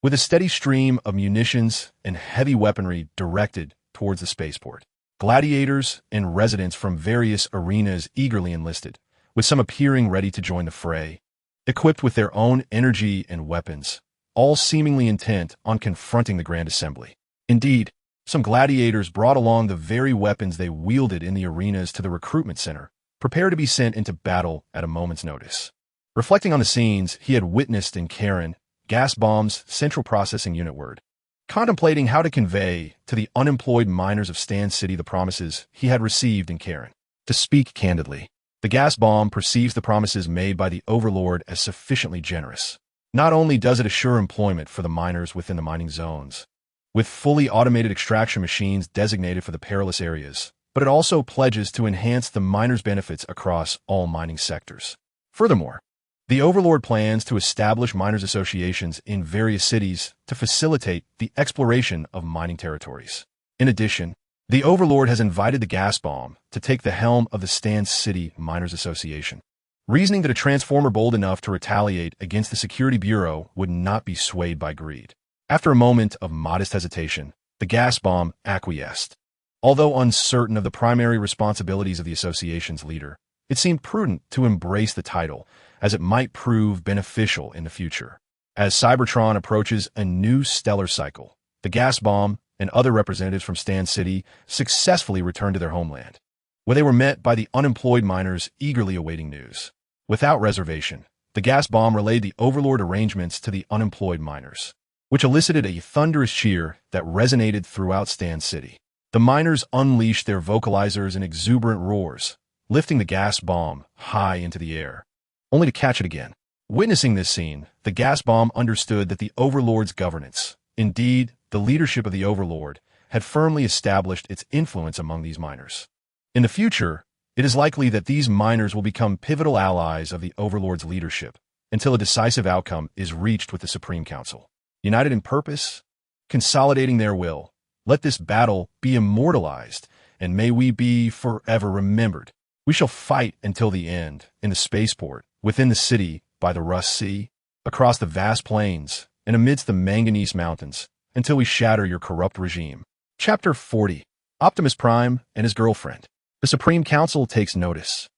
with a steady stream of munitions and heavy weaponry directed towards the spaceport. Gladiators and residents from various arenas eagerly enlisted, with some appearing ready to join the fray, equipped with their own energy and weapons, all seemingly intent on confronting the Grand Assembly. Indeed, some gladiators brought along the very weapons they wielded in the arenas to the recruitment center, prepared to be sent into battle at a moment's notice. Reflecting on the scenes he had witnessed in Kaon, Gasbomb's central processing unit word, contemplating how to convey to the unemployed miners of Stand City the promises he had received in Kaon. To speak candidly, the Gasbomb perceives the promises made by the Overlord as sufficiently generous. Not only does it assure employment for the miners within the mining zones, with fully automated extraction machines designated for the perilous areas, but it also pledges to enhance the miners' benefits across all mining sectors. Furthermore, the Overlord plans to establish miners' associations in various cities to facilitate the exploration of mining territories. In addition, the Overlord has invited the Gasbomb to take the helm of the Stand City Miners Association, reasoning that a Transformer bold enough to retaliate against the Security Bureau would not be swayed by greed. After a moment of modest hesitation, the Gasbomb acquiesced. Although uncertain of the primary responsibilities of the association's leader, it seemed prudent to embrace the title, as it might prove beneficial in the future. As Cybertron approaches a new stellar cycle, the Gasbomb and other representatives from Stand City successfully returned to their homeland, where they were met by the unemployed miners eagerly awaiting news. Without reservation, the Gasbomb relayed the Overlord arrangements to the unemployed miners, which elicited a thunderous cheer that resonated throughout Stand City. The miners unleashed their vocalizers in exuberant roars, lifting the Gasbomb high into the air, only to catch it again. Witnessing this scene, the Gasbomb understood that the Overlord's governance, indeed, the leadership of the Overlord, had firmly established its influence among these miners. In the future, it is likely that these miners will become pivotal allies of the Overlord's leadership until a decisive outcome is reached with the Supreme Council. United in purpose, consolidating their will, let this battle be immortalized, and may we be forever remembered. We shall fight until the end, in the spaceport, within the city, by the Rust Sea, across the vast plains, and amidst the manganese mountains, until we shatter your corrupt regime. Chapter 40. Optimus Prime and his girlfriend. The Supreme Council takes notice.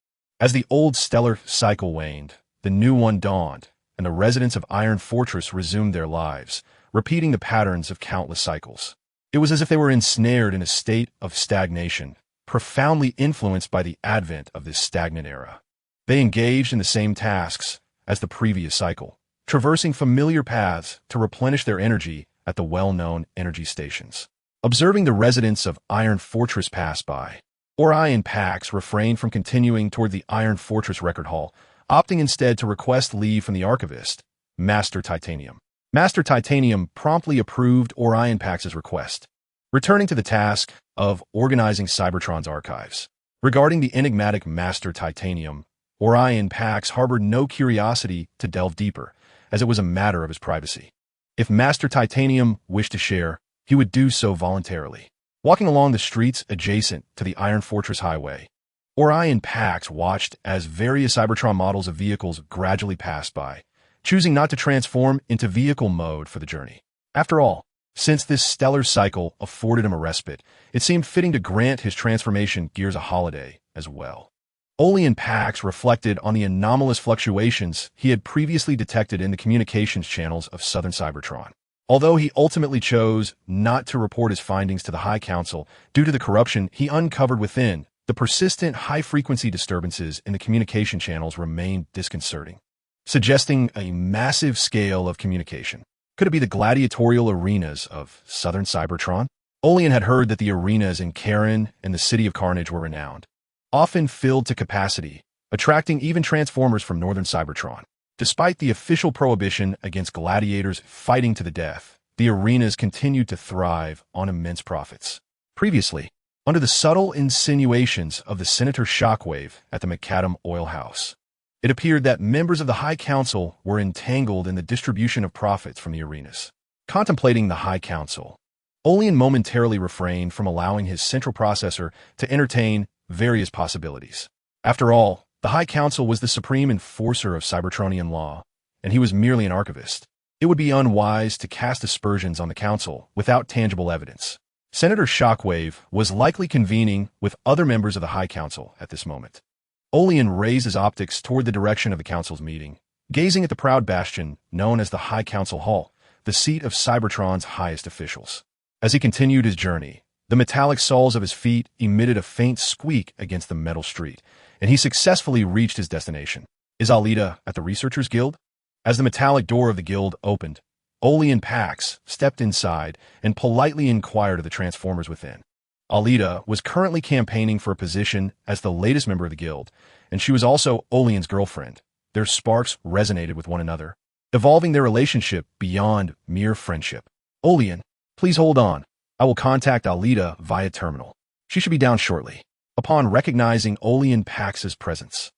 As the old stellar cycle waned, the new one dawned, and the residents of Iron Fortress resumed their lives, repeating the patterns of countless cycles. It was as if they were ensnared in a state of stagnation, profoundly influenced by the advent of this stagnant era. They engaged in the same tasks as the previous cycle, traversing familiar paths to replenish their energy at the well-known energy stations. Observing the residents of Iron Fortress pass by, Orion Pax refrained from continuing toward the Iron Fortress record hall, opting instead to request leave from the archivist, Master Titanium. Master Titanium promptly approved Orion Pax's request, returning to the task of organizing Cybertron's archives. Regarding the enigmatic Master Titanium, Orion Pax harbored no curiosity to delve deeper, as it was a matter of his privacy. If Master Titanium wished to share, he would do so voluntarily. Walking along the streets adjacent to the Iron Fortress highway, Orion Pax watched as various Cybertron models of vehicles gradually passed by, choosing not to transform into vehicle mode for the journey. After all, since this stellar cycle afforded him a respite, it seemed fitting to grant his transformation gears a holiday as well. Orion Pax reflected on the anomalous fluctuations he had previously detected in the communications channels of Southern Cybertron. Although he ultimately chose not to report his findings to the High Council due to the corruption he uncovered within, the persistent high-frequency disturbances in the communication channels remained disconcerting, suggesting a massive scale of communication. Could it be the gladiatorial arenas of Southern Cybertron? Olian had heard that the arenas in Kaon and the City of Carnage were renowned, often filled to capacity, attracting even Transformers from Northern Cybertron. Despite the official prohibition against gladiators fighting to the death, the arenas continued to thrive on immense profits. Previously, under the subtle insinuations of the Senator Shockwave at the Macadam Oil House, it appeared that members of the High Council were entangled in the distribution of profits from the arenas. Contemplating the High Council, Olian momentarily refrained from allowing his central processor to entertain various possibilities. After all, the High Council was the supreme enforcer of Cybertronian law, and he was merely an archivist. It would be unwise to cast aspersions on the Council without tangible evidence. Senator Shockwave was likely convening with other members of the High Council at this moment. Olian raised his optics toward the direction of the Council's meeting, gazing at the proud bastion known as the High Council Hall, the seat of Cybertron's highest officials. As he continued his journey, the metallic soles of his feet emitted a faint squeak against the metal street, and he successfully reached his destination. Is Alita at the Researchers Guild? As the metallic door of the guild opened, Olian Pax stepped inside and politely inquired of the Transformers within. Alita was currently campaigning for a position as the latest member of the guild, and she was also Olian's girlfriend. Their sparks resonated with one another, evolving their relationship beyond mere friendship. Olian, please hold on. I will contact Alita via terminal. She should be down shortly. Upon recognizing Olian Pax's presence,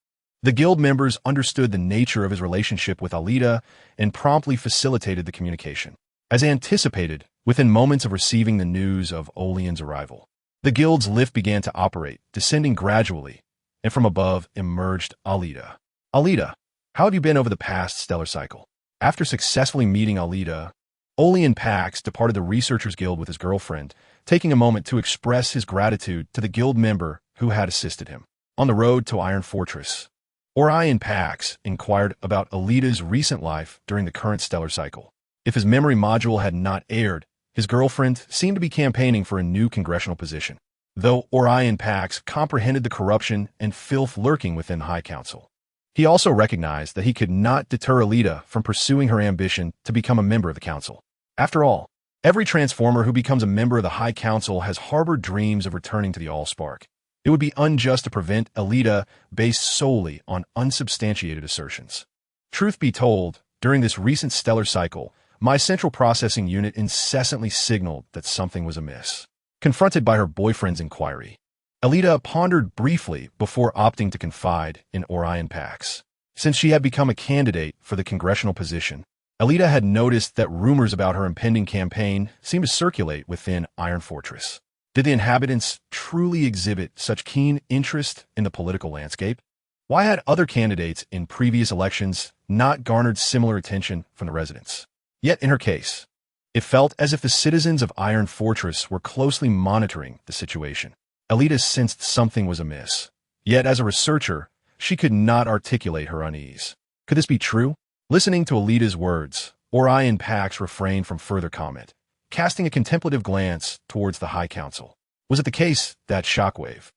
the guild members understood the nature of his relationship with Alita and promptly facilitated the communication. As anticipated, within moments of receiving the news of Olian's arrival, the guild's lift began to operate, descending gradually, and from above emerged Alita. Alita, how have you been over the past stellar cycle? After successfully meeting Alita, Olian Pax departed the Researchers Guild with his girlfriend, taking a moment to express his gratitude to the guild member who had assisted him. On the road to Iron Fortress, Orion Pax inquired about Alita's recent life during the current stellar cycle. If his memory module had not aired, his girlfriend seemed to be campaigning for a new congressional position, though Orion Pax comprehended the corruption and filth lurking within High Council. He also recognized that he could not deter Alita from pursuing her ambition to become a member of the Council. After all, every Transformer who becomes a member of the High Council has harbored dreams of returning to the Allspark. It would be unjust to prevent Alita based solely on unsubstantiated assertions. Truth be told, during this recent stellar cycle, my central processing unit incessantly signaled that something was amiss. Confronted by her boyfriend's inquiry, Alita pondered briefly before opting to confide in Orion Pax. Since she had become a candidate for the congressional position, Alita had noticed that rumors about her impending campaign seemed to circulate within Iron Fortress. Did the inhabitants truly exhibit such keen interest in the political landscape? Why had other candidates in previous elections not garnered similar attention from the residents? Yet in her case, it felt as if the citizens of Iron Fortress were closely monitoring the situation. Alita sensed something was amiss. Yet as a researcher, she could not articulate her unease. Could this be true? Listening to Alita's words, Ori and Pax refrained from further comment, casting a contemplative glance towards the High Council. Was it the case that Shockwave,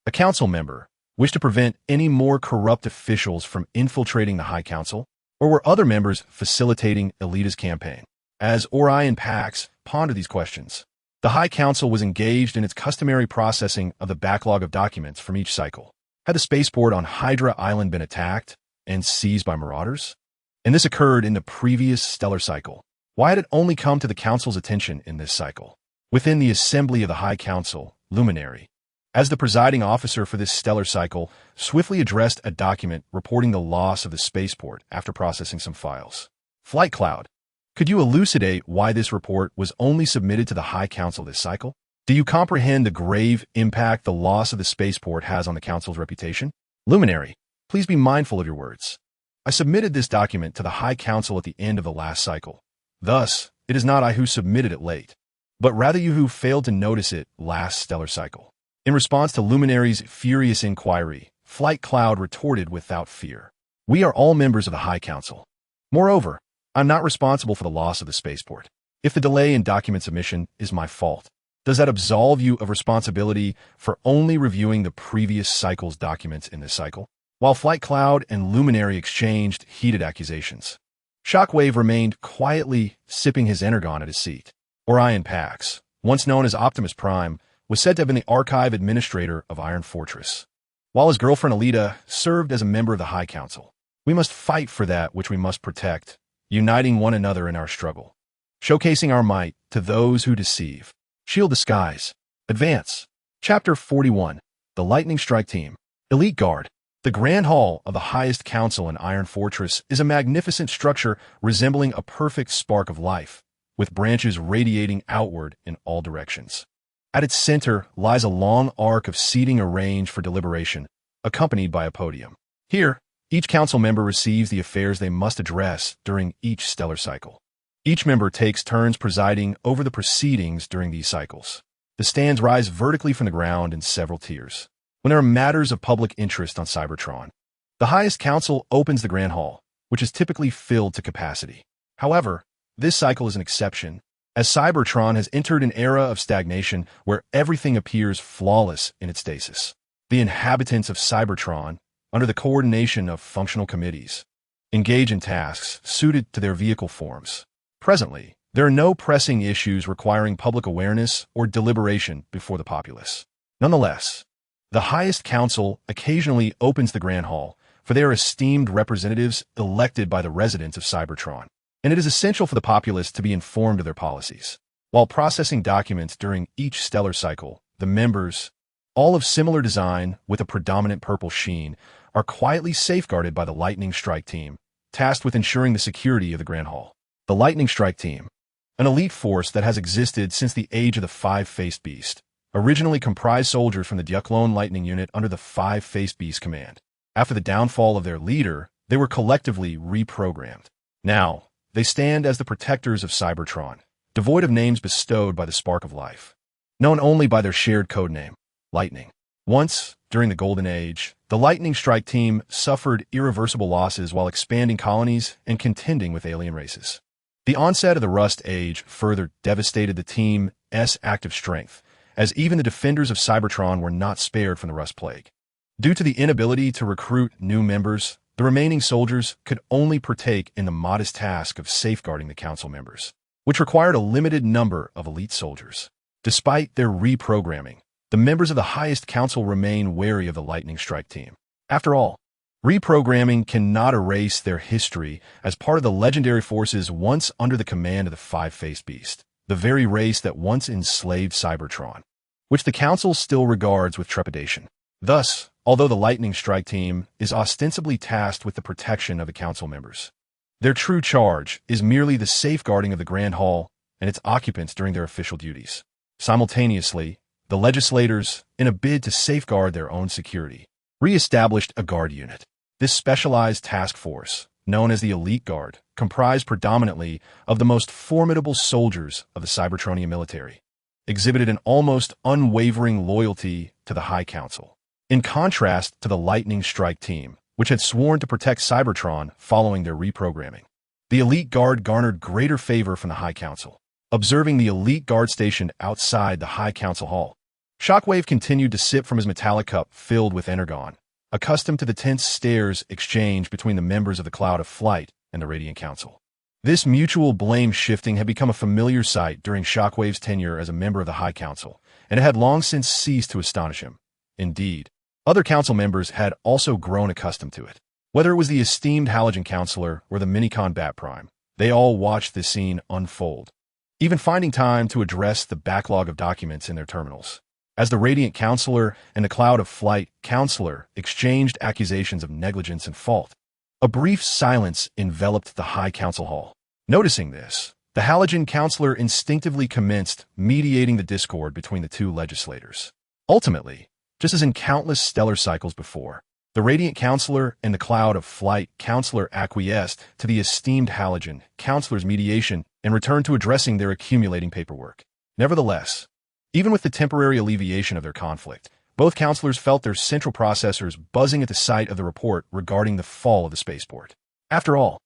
a council member, wished to prevent any more corrupt officials from infiltrating the High Council? Or were other members facilitating Alita's campaign? As Ori and Pax pondered these questions, the High Council was engaged in its customary processing of the backlog of documents from each cycle. Had the spaceport on Hydra Island been attacked and seized by marauders? And this occurred in the previous stellar cycle. Why had it only come to the Council's attention in this cycle? Within the assembly of the High Council, Luminary, as the presiding officer for this stellar cycle, swiftly addressed a document reporting the loss of the spaceport after processing some files. Flight Cloud, could you elucidate why this report was only submitted to the High Council this cycle? Do you comprehend the grave impact the loss of the spaceport has on the Council's reputation? Luminary, please be mindful of your words. I submitted this document to the High Council at the end of the last cycle. Thus, it is not I who submitted it late, but rather you who failed to notice it last stellar cycle. In response to Luminary's furious inquiry, Flight Cloud retorted without fear. We are all members of the High Council. Moreover, I'm not responsible for the loss of the spaceport. If the delay in document submission is my fault, does that absolve you of responsibility for only reviewing the previous cycle's documents in this cycle? While Flight Cloud and Luminary exchanged heated accusations, Shockwave remained quietly sipping his energon at his seat. Orion Pax, once known as Optimus Prime, was said to have been the archive administrator of Iron Fortress, while his girlfriend Alita served as a member of the High Council. We must fight for that which we must protect, uniting one another in our struggle, showcasing our might to those who deceive. Shield the skies. Advance. Chapter 41. The Lightning Strike Team. Elite Guard. The Grand Hall of the highest council in Iron Fortress is a magnificent structure resembling a perfect spark of life, with branches radiating outward in all directions. At its center lies a long arc of seating arranged for deliberation, accompanied by a podium. Here, each council member receives the affairs they must address during each stellar cycle. Each member takes turns presiding over the proceedings during these cycles. The stands rise vertically from the ground in several tiers. When there are matters of public interest on Cybertron, the highest council opens the Grand Hall, which is typically filled to capacity. However, this cycle is an exception, as Cybertron has entered an era of stagnation where everything appears flawless in its stasis. The inhabitants of Cybertron, under the coordination of functional committees, engage in tasks suited to their vehicle forms. Presently, there are no pressing issues requiring public awareness or deliberation before the populace. Nonetheless, the highest council occasionally opens the Grand Hall, for they are esteemed representatives elected by the residents of Cybertron, and it is essential for the populace to be informed of their policies. While processing documents during each stellar cycle, the members, all of similar design with a predominant purple sheen, are quietly safeguarded by the Lightning Strike Team, tasked with ensuring the security of the Grand Hall. The Lightning Strike Team, an elite force that has existed since the age of the Five-Faced Beast, originally comprised soldiers from the Duclone Lightning Unit under the Five-Faced Beast command. After the downfall of their leader, they were collectively reprogrammed. Now, they stand as the protectors of Cybertron, devoid of names bestowed by the Spark of Life, known only by their shared codename, Lightning. Once, during the Golden Age, the Lightning Strike Team suffered irreversible losses while expanding colonies and contending with alien races. The onset of the Rust Age further devastated the team's active strength, as even the defenders of Cybertron were not spared from the Rust Plague. Due to the inability to recruit new members, the remaining soldiers could only partake in the modest task of safeguarding the council members, which required a limited number of elite soldiers. Despite their reprogramming, the members of the highest council remain wary of the Lightning Strike Team. After all, reprogramming cannot erase their history as part of the legendary forces once under the command of the Five-Faced Beast, the very race that once enslaved Cybertron, which the Council still regards with trepidation. Thus, although the Lightning Strike Team is ostensibly tasked with the protection of the Council members, their true charge is merely the safeguarding of the Grand Hall and its occupants during their official duties. Simultaneously, the legislators, in a bid to safeguard their own security, re-established a guard unit. This specialized task force, known as the Elite Guard, comprised predominantly of the most formidable soldiers of the Cybertronian military, exhibited an almost unwavering loyalty to the High Council. In contrast to the Lightning Strike team, which had sworn to protect Cybertron following their reprogramming, the Elite Guard garnered greater favor from the High Council. Observing the Elite Guard stationed outside the High Council Hall, Shockwave continued to sip from his metallic cup filled with energon, accustomed to the tense stares exchanged between the members of the Cloud of Flight and the Radiant Council. This mutual blame-shifting had become a familiar sight during Shockwave's tenure as a member of the High Council, and it had long since ceased to astonish him. Indeed, other council members had also grown accustomed to it. Whether it was the esteemed Halogen Counselor or the Minicon Bat Prime, they all watched this scene unfold, even finding time to address the backlog of documents in their terminals. As the Radiant Counselor and the Cloud of Flight Counselor exchanged accusations of negligence and fault, a brief silence enveloped the High Council Hall. Noticing this, the Halogen Counselor instinctively commenced mediating the discord between the two legislators. Ultimately, just as in countless stellar cycles before, the Radiant Counselor and the Cloud of Flight Counselor acquiesced to the esteemed Halogen Counselor's mediation and returned to addressing their accumulating paperwork. Nevertheless, even with the temporary alleviation of their conflict, both counselors felt their central processors buzzing at the sight of the report regarding the fall of the spaceport. After all,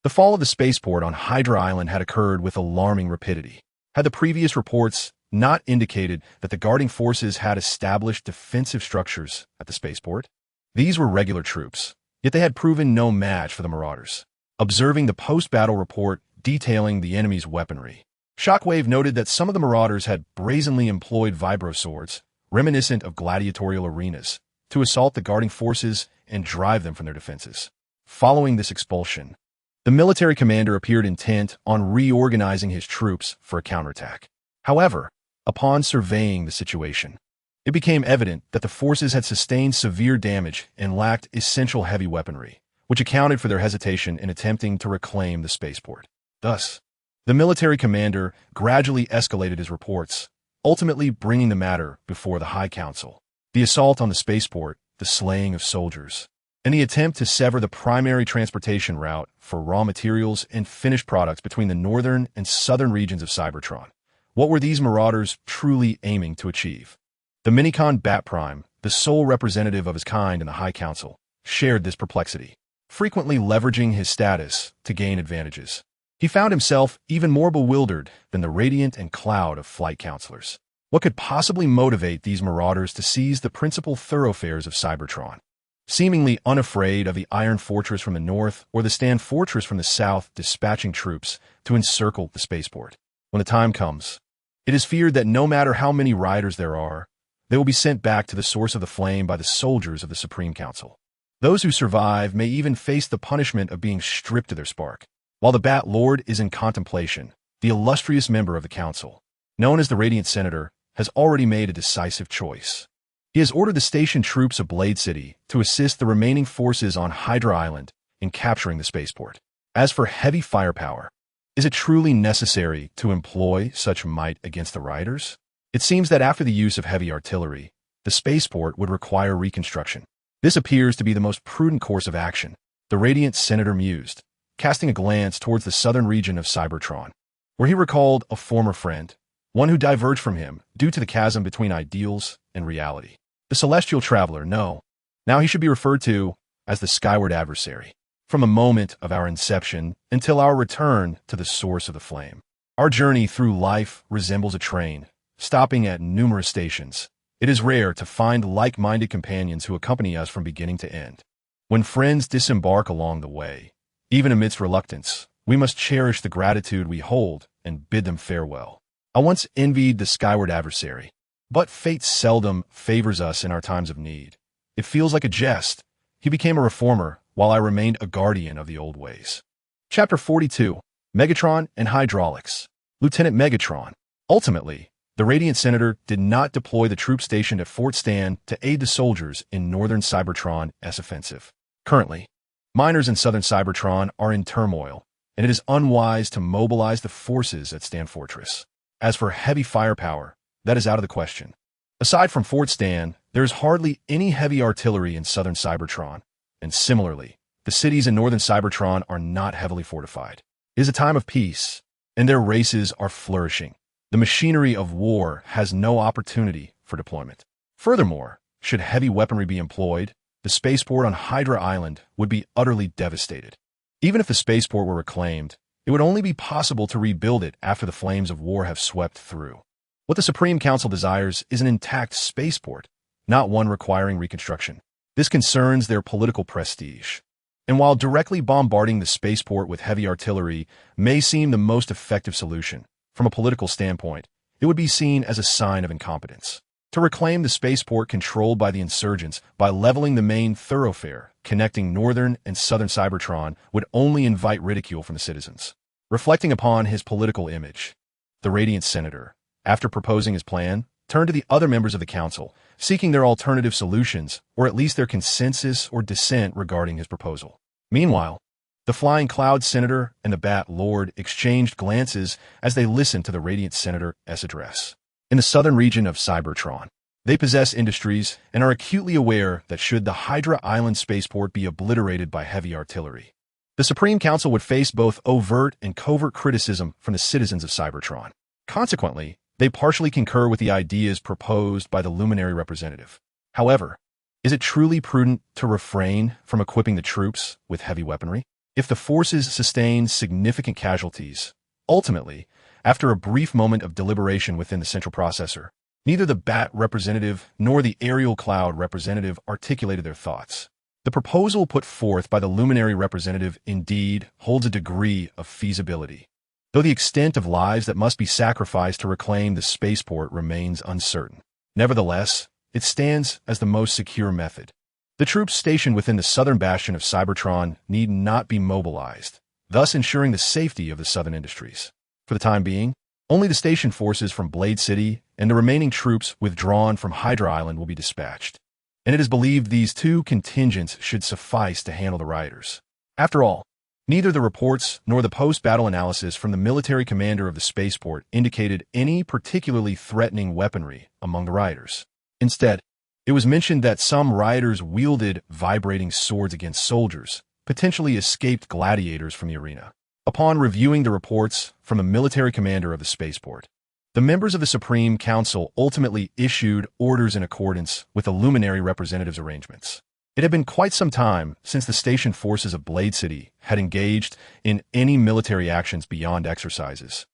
the fall of the spaceport on Hydra Island had occurred with alarming rapidity. Had the previous reports not indicated that the guarding forces had established defensive structures at the spaceport? These were regular troops, yet they had proven no match for the Marauders. Observing the post-battle report detailing the enemy's weaponry, Shockwave noted that some of the Marauders had brazenly employed vibro swords, reminiscent of gladiatorial arenas, to assault the guarding forces and drive them from their defenses. Following this expulsion, the military commander appeared intent on reorganizing his troops for a counterattack. However, upon surveying the situation, it became evident that the forces had sustained severe damage and lacked essential heavy weaponry, which accounted for their hesitation in attempting to reclaim the spaceport. Thus, the military commander gradually escalated his reports, ultimately bringing the matter before the High Council. The assault on the spaceport, the slaying of soldiers, and the attempt to sever the primary transportation route for raw materials and finished products between the northern and southern regions of Cybertron. What were these Marauders truly aiming to achieve? The Minicon Bat Prime, the sole representative of his kind in the High Council, shared this perplexity, frequently leveraging his status to gain advantages. He found himself even more bewildered than the Radiant and Cloud of Flight Counselors. What could possibly motivate these Marauders to seize the principal thoroughfares of Cybertron? Seemingly unafraid of the Iron Fortress from the north or the Stand Fortress from the south, dispatching troops to encircle the spaceport. When the time comes, it is feared that no matter how many riders there are, they will be sent back to the source of the flame by the soldiers of the Supreme Council. Those who survive may even face the punishment of being stripped of their spark. While the Bat Lord is in contemplation, the illustrious member of the Council, known as the Radiant Senator, has already made a decisive choice. He has ordered the stationed troops of Blade City to assist the remaining forces on Hydra Island in capturing the spaceport. As for heavy firepower, is it truly necessary to employ such might against the Riders? It seems that after the use of heavy artillery, the spaceport would require reconstruction. This appears to be the most prudent course of action, the Radiant Senator mused, casting a glance towards the southern region of Cybertron, where he recalled a former friend, one who diverged from him due to the chasm between ideals and reality. The Celestial Traveler, no. Now he should be referred to as the Skyward Adversary. From the moment of our inception until our return to the source of the flame, our journey through life resembles a train, stopping at numerous stations. It is rare to find like-minded companions who accompany us from beginning to end. When friends disembark along the way, even amidst reluctance, we must cherish the gratitude we hold and bid them farewell. I once envied the Skyward Adversary, but fate seldom favors us in our times of need. It feels like a jest. He became a reformer, while I remained a guardian of the old ways. Chapter 42, Megatron and Hydraulics. Lieutenant Megatron. Ultimately, the Radiant Senator did not deploy the troops stationed at Fort Stand to aid the soldiers in northern Cybertron's offensive. Currently, miners in southern Cybertron are in turmoil, and it is unwise to mobilize the forces at Stand Fortress. As for heavy firepower, that is out of the question. Aside from Fort Stand, there is hardly any heavy artillery in southern Cybertron, and similarly, the cities in northern Cybertron are not heavily fortified. It is a time of peace, and their races are flourishing. The machinery of war has no opportunity for deployment. Furthermore, should heavy weaponry be employed, the spaceport on Hydra Island would be utterly devastated. Even if the spaceport were reclaimed, it would only be possible to rebuild it after the flames of war have swept through. What the Supreme Council desires is an intact spaceport, not one requiring reconstruction. This concerns their political prestige. And while directly bombarding the spaceport with heavy artillery may seem the most effective solution, from a political standpoint, it would be seen as a sign of incompetence. To reclaim the spaceport controlled by the insurgents by leveling the main thoroughfare connecting northern and southern Cybertron would only invite ridicule from the citizens. Reflecting upon his political image, the Radiant Senator, after proposing his plan, turned to the other members of the council, seeking their alternative solutions, or at least their consensus or dissent regarding his proposal. Meanwhile, the Flying Cloud Senator and the Bat Lord exchanged glances as they listened to the Radiant Senator's address. In the southern region of Cybertron, they possess industries and are acutely aware that should the Hydra Island spaceport be obliterated by heavy artillery, the Supreme Council would face both overt and covert criticism from the citizens of Cybertron. Consequently, they partially concur with the ideas proposed by the Luminary representative. However, is it truly prudent to refrain from equipping the troops with heavy weaponry? If the forces sustain significant casualties, ultimately, after a brief moment of deliberation within the central processor, neither the Bat representative nor the Aerial Cloud representative articulated their thoughts. The proposal put forth by the Luminary representative indeed holds a degree of feasibility, though the extent of lives that must be sacrificed to reclaim the spaceport remains uncertain. Nevertheless, it stands as the most secure method. The troops stationed within the southern bastion of Cybertron need not be mobilized, thus ensuring the safety of the southern industries. For the time being, only the station forces from Blade City and the remaining troops withdrawn from Hydra Island will be dispatched, and it is believed these two contingents should suffice to handle the rioters. After all, neither the reports nor the post-battle analysis from the military commander of the spaceport indicated any particularly threatening weaponry among the rioters. Instead, it was mentioned that some rioters wielded vibrating swords against soldiers, potentially escaped gladiators from the arena. Upon reviewing the reports from the military commander of the spaceport, the members of the Supreme Council ultimately issued orders in accordance with the Luminary representative's arrangements. It had been quite some time since the station forces of Blade City had engaged in any military actions beyond exercises,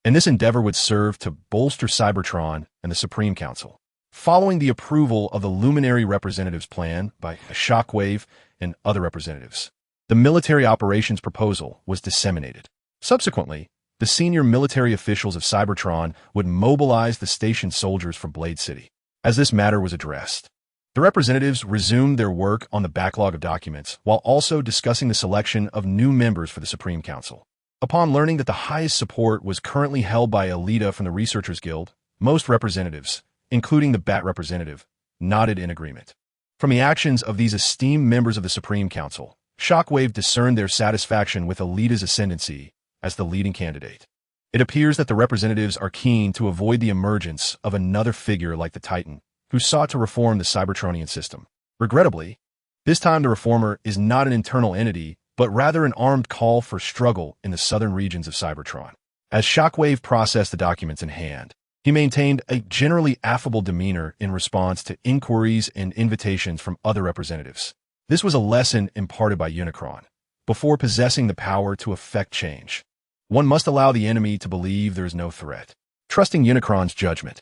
and this endeavor would serve to bolster Cybertron and the Supreme Council. Following the approval of the Luminary representative's plan by Shockwave and other representatives, the military operations proposal was disseminated. Subsequently, the senior military officials of Cybertron would mobilize the station soldiers from Blade City. As this matter was addressed, the representatives resumed their work on the backlog of documents while also discussing the selection of new members for the Supreme Council. Upon learning that the highest support was currently held by Alita from the Researchers Guild, most representatives, including the Bat representative, nodded in agreement. From the actions of these esteemed members of the Supreme Council, Shockwave discerned their satisfaction with Alita's ascendancy as the leading candidate. It appears that the representatives are keen to avoid the emergence of another figure like the Titan, who sought to reform the Cybertronian system. Regrettably, this time the reformer is not an internal entity, but rather an armed call for struggle in the southern regions of Cybertron. As Shockwave processed the documents in hand, he maintained a generally affable demeanor in response to inquiries and invitations from other representatives. This was a lesson imparted by Unicron. Before possessing the power to effect change, one must allow the enemy to believe there is no threat. Trusting Unicron's judgment,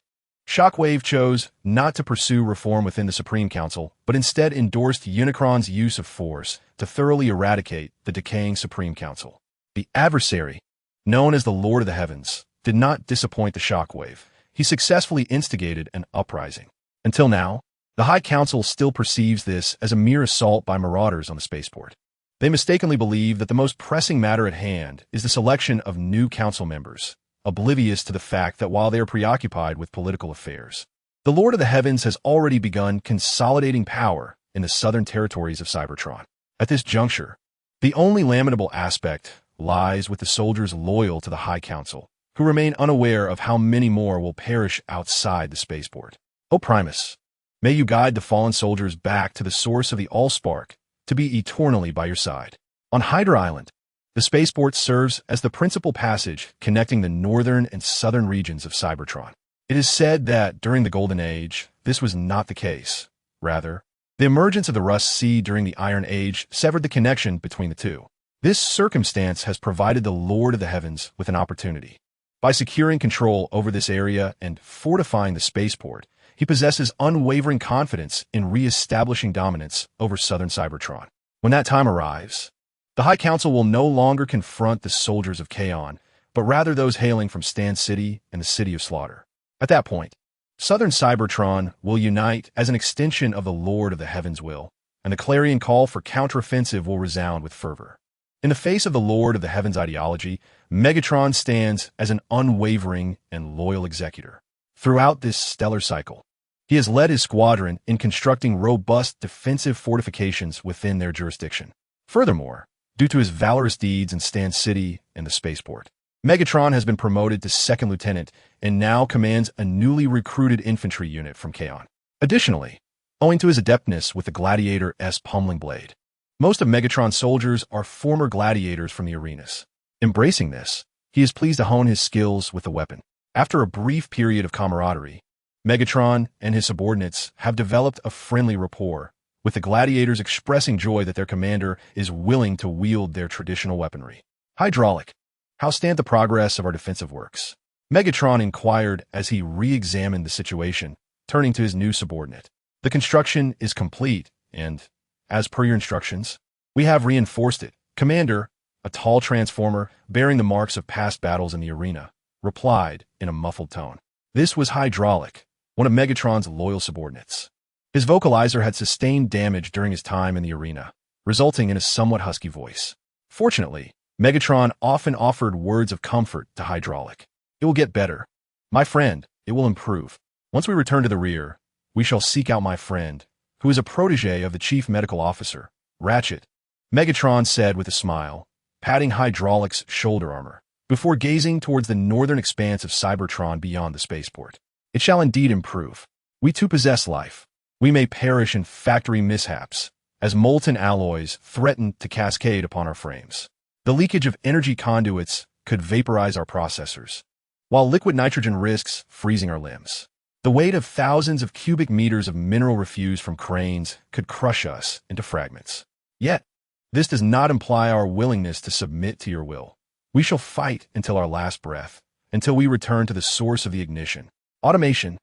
Shockwave chose not to pursue reform within the Supreme Council, but instead endorsed Unicron's use of force to thoroughly eradicate the decaying Supreme Council. The adversary, known as the Lord of the Heavens, did not disappoint the Shockwave. He successfully instigated an uprising. Until now, the High Council still perceives this as a mere assault by marauders on the spaceport. They mistakenly believe that the most pressing matter at hand is the selection of new council members, oblivious to the fact that while they are preoccupied with political affairs, the Lord of the Heavens has already begun consolidating power in the southern territories of Cybertron. At this juncture, the only lamentable aspect lies with the soldiers loyal to the High Council, who remain unaware of how many more will perish outside the spaceport. O Primus, may you guide the fallen soldiers back to the source of the Allspark to be eternally by your side. On Hydra Island, the spaceport serves as the principal passage connecting the northern and southern regions of Cybertron. It is said that during the Golden Age, this was not the case. Rather, the emergence of the Rust Sea during the Iron Age severed the connection between the two. This circumstance has provided the Lord of the Heavens with an opportunity. By securing control over this area and fortifying the spaceport, he possesses unwavering confidence in re-establishing dominance over southern Cybertron. When that time arrives, the High Council will no longer confront the soldiers of Kaon, but rather those hailing from Stand City and the City of Slaughter. At that point, southern Cybertron will unite as an extension of the Lord of the Heavens' will, and the clarion call for counteroffensive will resound with fervor. In the face of the Lord of the Heavens' ideology, Megatron stands as an unwavering and loyal executor. Throughout this stellar cycle, he has led his squadron in constructing robust defensive fortifications within their jurisdiction. Furthermore, due to his valorous deeds in Stand City and the spaceport, Megatron has been promoted to second lieutenant and now commands a newly recruited infantry unit from Kaon. Additionally, owing to his adeptness with the Gladiator S pummeling blade, most of Megatron's soldiers are former gladiators from the arenas. Embracing this, he is pleased to hone his skills with the weapon. After a brief period of camaraderie, Megatron and his subordinates have developed a friendly rapport, with the gladiators expressing joy that their commander is willing to wield their traditional weaponry. Hydraulic. How stand the progress of our defensive works? Megatron inquired as he re-examined the situation, turning to his new subordinate. The construction is complete, and, as per your instructions, we have reinforced it. Commander, a tall transformer bearing the marks of past battles in the arena, replied in a muffled tone. This was Hydraulic, one of Megatron's loyal subordinates. His vocalizer had sustained damage during his time in the arena, resulting in a somewhat husky voice. Fortunately, Megatron often offered words of comfort to Hydraulic. It will get better. My friend, it will improve. Once we return to the rear, we shall seek out my friend, who is a protege of the chief medical officer, Ratchet, Megatron said with a smile, patting Hydraulic's shoulder armor, before gazing towards the northern expanse of Cybertron beyond the spaceport. It shall indeed improve. We too possess life. We may perish in factory mishaps, as molten alloys threaten to cascade upon our frames. The leakage of energy conduits could vaporize our processors, while liquid nitrogen risks freezing our limbs. The weight of thousands of cubic meters of mineral refuse from cranes could crush us into fragments. Yet, this does not imply our willingness to submit to your will. We shall fight until our last breath, until we return to the source of the ignition. Automation,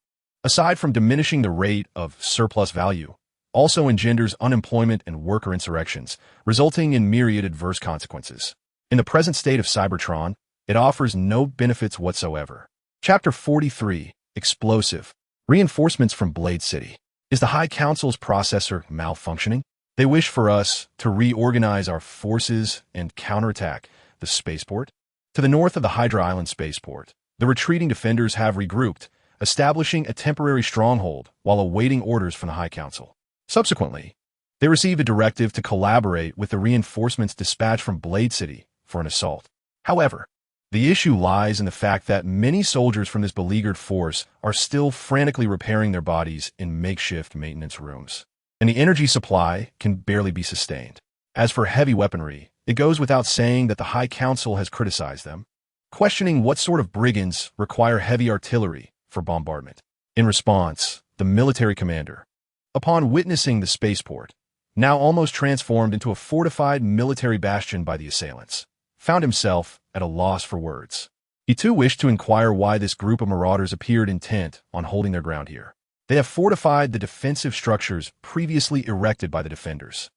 aside from diminishing the rate of surplus value, also engenders unemployment and worker insurrections, resulting in myriad adverse consequences. In the present state of Cybertron, it offers no benefits whatsoever. Chapter 43, Explosive. Reinforcements from Blade City. Is the High Council's processor malfunctioning? They wish for us to reorganize our forces and counterattack the spaceport. To the north of the Hydra Island spaceport, the retreating defenders have regrouped, establishing a temporary stronghold while awaiting orders from the High Council. Subsequently, they received a directive to collaborate with the reinforcements dispatched from Blade City for an assault. However, the issue lies in the fact that many soldiers from this beleaguered force are still frantically repairing their bodies in makeshift maintenance rooms, and the energy supply can barely be sustained. As for heavy weaponry, it goes without saying that the High Council has criticized them, questioning what sort of brigands require heavy artillery for bombardment. In response, the military commander, upon witnessing the spaceport, now almost transformed into a fortified military bastion by the assailants, found himself at a loss for words. He too wished to inquire why this group of marauders appeared intent on holding their ground here. They have fortified the defensive structures previously erected by the defenders,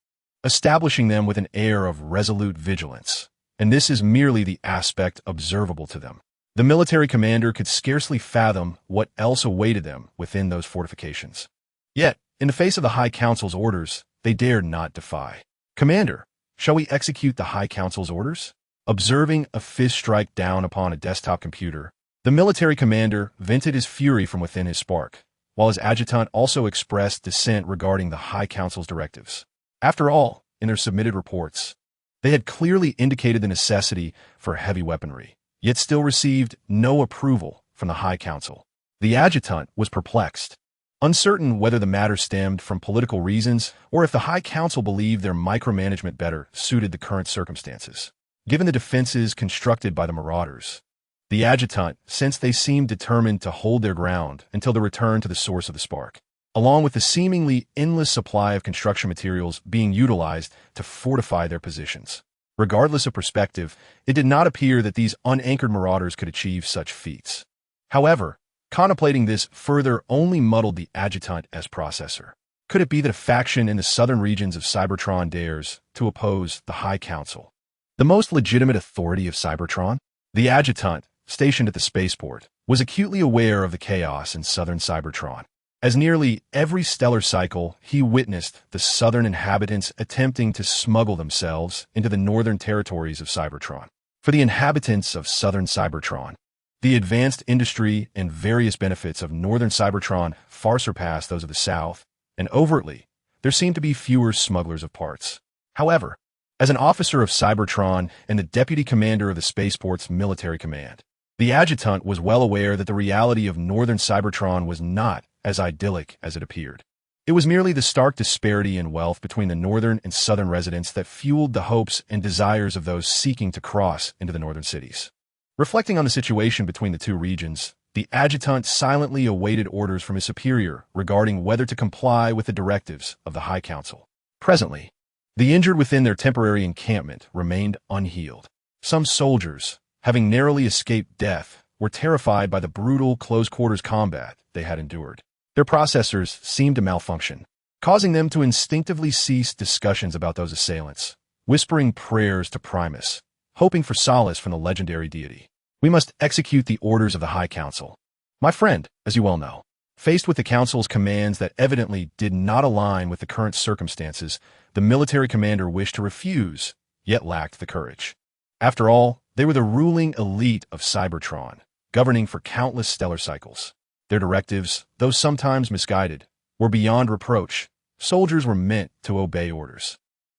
establishing them with an air of resolute vigilance, and this is merely the aspect observable to them. The military commander could scarcely fathom what else awaited them within those fortifications. Yet, in the face of the High Council's orders, they dared not defy. Commander, shall we execute the High Council's orders? Observing a fist strike down upon a desktop computer, the military commander vented his fury from within his spark, while his adjutant also expressed dissent regarding the High Council's directives. After all, in their submitted reports, they had clearly indicated the necessity for heavy weaponry, yet still received no approval from the High Council. The adjutant was perplexed, Uncertain whether the matter stemmed from political reasons or if the High Council believed their micromanagement better suited the current circumstances. Given the defenses constructed by the Marauders, the adjutant sensed they seemed determined to hold their ground until the return to the source of the spark, along with the seemingly endless supply of construction materials being utilized to fortify their positions. Regardless of perspective, it did not appear that these unanchored Marauders could achieve such feats. However, contemplating this further only muddled the adjutant as processor. Could it be that a faction in the southern regions of Cybertron dares to oppose the High Council, the most legitimate authority of Cybertron? The adjutant, stationed at the spaceport, was acutely aware of the chaos in southern Cybertron. As nearly every stellar cycle, he witnessed the southern inhabitants attempting to smuggle themselves into the northern territories of Cybertron. For the inhabitants of southern Cybertron, the advanced industry and various benefits of northern Cybertron far surpassed those of the south, and overtly, there seemed to be fewer smugglers of parts. However, as an officer of Cybertron and the deputy commander of the spaceport's military command, the adjutant was well aware that the reality of northern Cybertron was not as idyllic as it appeared. It was merely the stark disparity in wealth between the northern and southern residents that fueled the hopes and desires of those seeking to cross into the northern cities. Reflecting on the situation between the two regions, the adjutant silently awaited orders from his superior regarding whether to comply with the directives of the High Council. Presently, the injured within their temporary encampment remained unhealed. Some soldiers, having narrowly escaped death, were terrified by the brutal close-quarters combat they had endured. Their processors seemed to malfunction, causing them to instinctively cease discussions about those assailants, whispering prayers to Primus, hoping for solace from the legendary deity. We must execute the orders of the High Council. My friend, as you well know, faced with the Council's commands that evidently did not align with the current circumstances, the military commander wished to refuse, yet lacked the courage. After all, they were the ruling elite of Cybertron, governing for countless stellar cycles. Their directives, though sometimes misguided, were beyond reproach. Soldiers were meant to obey orders.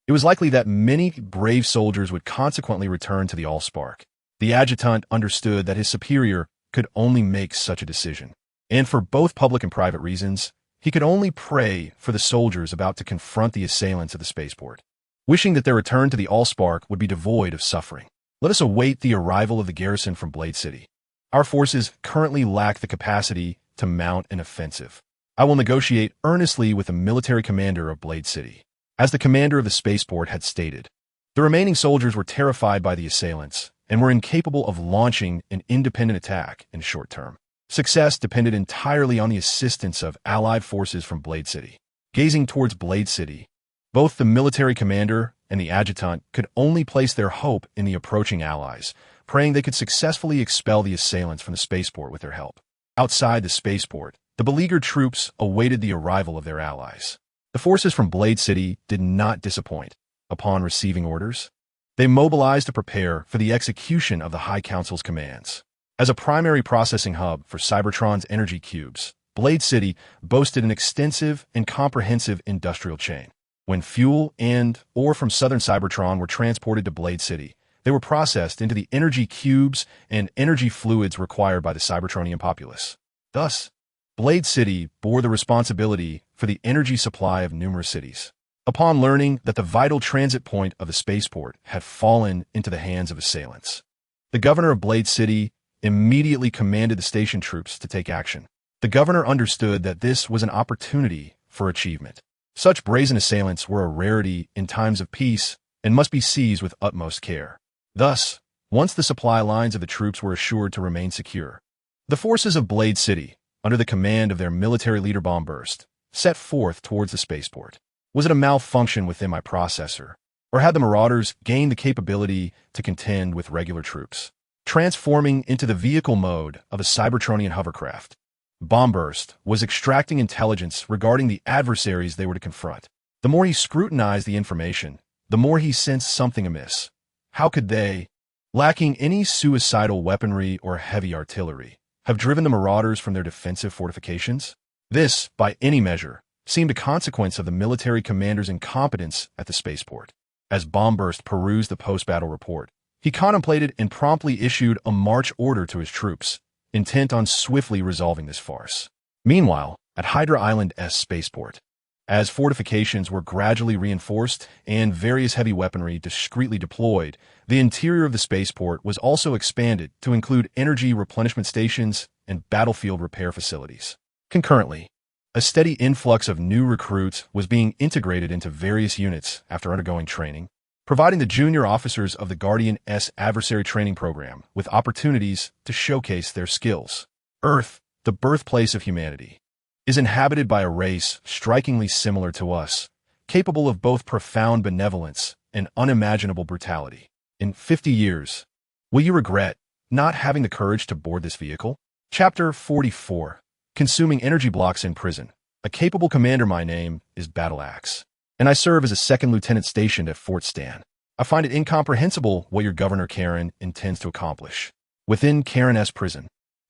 It was likely that many brave soldiers would consequently return to the Allspark. The adjutant understood that his superior could only make such a decision, and for both public and private reasons, he could only pray for the soldiers about to confront the assailants at the spaceport, wishing that their return to the Allspark would be devoid of suffering. Let us await the arrival of the garrison from Blade City. Our forces currently lack the capacity to mount an offensive. I will negotiate earnestly with the military commander of Blade City. As the commander of the spaceport had stated, the remaining soldiers were terrified by the assailants and were incapable of launching an independent attack in the short term. Success depended entirely on the assistance of allied forces from Blade City. Gazing towards Blade City, both the military commander and the adjutant could only place their hope in the approaching allies, praying they could successfully expel the assailants from the spaceport with their help. Outside the spaceport, the beleaguered troops awaited the arrival of their allies. The forces from Blade City did not disappoint. Upon receiving orders, they mobilized to prepare for the execution of the High Council's commands. As a primary processing hub for Cybertron's energy cubes, Blade City boasted an extensive and comprehensive industrial chain. When fuel and ore from southern Cybertron were transported to Blade City, they were processed into the energy cubes and energy fluids required by the Cybertronian populace. Thus, Blade City bore the responsibility for the energy supply of numerous cities. Upon learning that the vital transit point of the spaceport had fallen into the hands of assailants, the governor of Blade City immediately commanded the station troops to take action. The governor understood that this was an opportunity for achievement. Such brazen assailants were a rarity in times of peace and must be seized with utmost care. Thus, once the supply lines of the troops were assured to remain secure, the forces of Blade City, under the command of their military leader Bombburst, set forth towards the spaceport. Was it a malfunction within my processor, or had the Marauders gained the capability to contend with regular troops? Transforming into the vehicle mode of a Cybertronian hovercraft, Bombburst was extracting intelligence regarding the adversaries they were to confront. The more he scrutinized the information, the more he sensed something amiss. How could they, lacking any suicidal weaponry or heavy artillery, have driven the Marauders from their defensive fortifications? This, by any measure, seemed a consequence of the military commander's incompetence at the spaceport. As Bombburst perused the post-battle report, he contemplated and promptly issued a march order to his troops, intent on swiftly resolving this farce. Meanwhile, at Hydra Island-S spaceport. As fortifications were gradually reinforced and various heavy weaponry discreetly deployed, the interior of the spaceport was also expanded to include energy replenishment stations and battlefield repair facilities. Concurrently, a steady influx of new recruits was being integrated into various units after undergoing training, providing the junior officers of the Guardian-S adversary training program with opportunities to showcase their skills. Earth, the birthplace of humanity, is inhabited by a race strikingly similar to us, capable of both profound benevolence and unimaginable brutality. In 50 years, will you regret not having the courage to board this vehicle? Chapter 44. Consuming energy blocks in prison. A capable commander. My name is Battle Axe, and I serve as a second lieutenant stationed at Fort Stan. I find it incomprehensible what your Governor Kaon intends to accomplish. Within Kaon-S prison,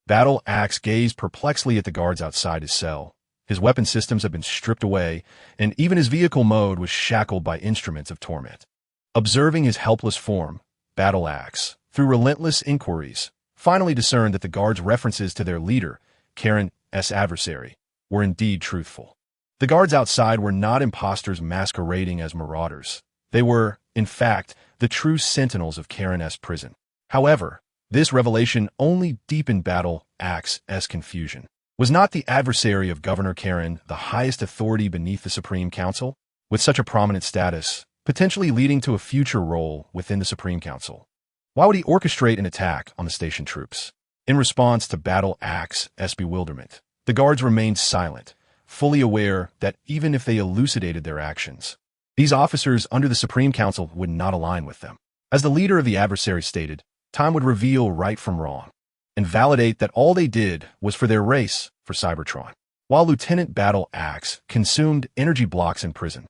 Battle Axe gazed perplexedly at the guards outside his cell. His weapon systems had been stripped away, and even his vehicle mode was shackled by instruments of torment. Observing his helpless form, Battle Axe, through relentless inquiries, finally discerned that the guards' references to their leader, Kaon-S adversary, were indeed truthful. The guards outside were not impostors masquerading as marauders. They were, in fact, the true sentinels of Kaon-S prison. However, this revelation only deepened Battle Axe's confusion. Was not the adversary of Governor Kaon the highest authority beneath the Supreme Council, with such a prominent status, potentially leading to a future role within the Supreme Council? Why would he orchestrate an attack on the station troops? In response to Battle Axe's bewilderment, the guards remained silent, fully aware that even if they elucidated their actions, these officers under the Supreme Council would not align with them. As the leader of the adversary stated, time would reveal right from wrong, and validate that all they did was for their race, for Cybertron. While Lieutenant Battle Axe consumed energy blocks in prison,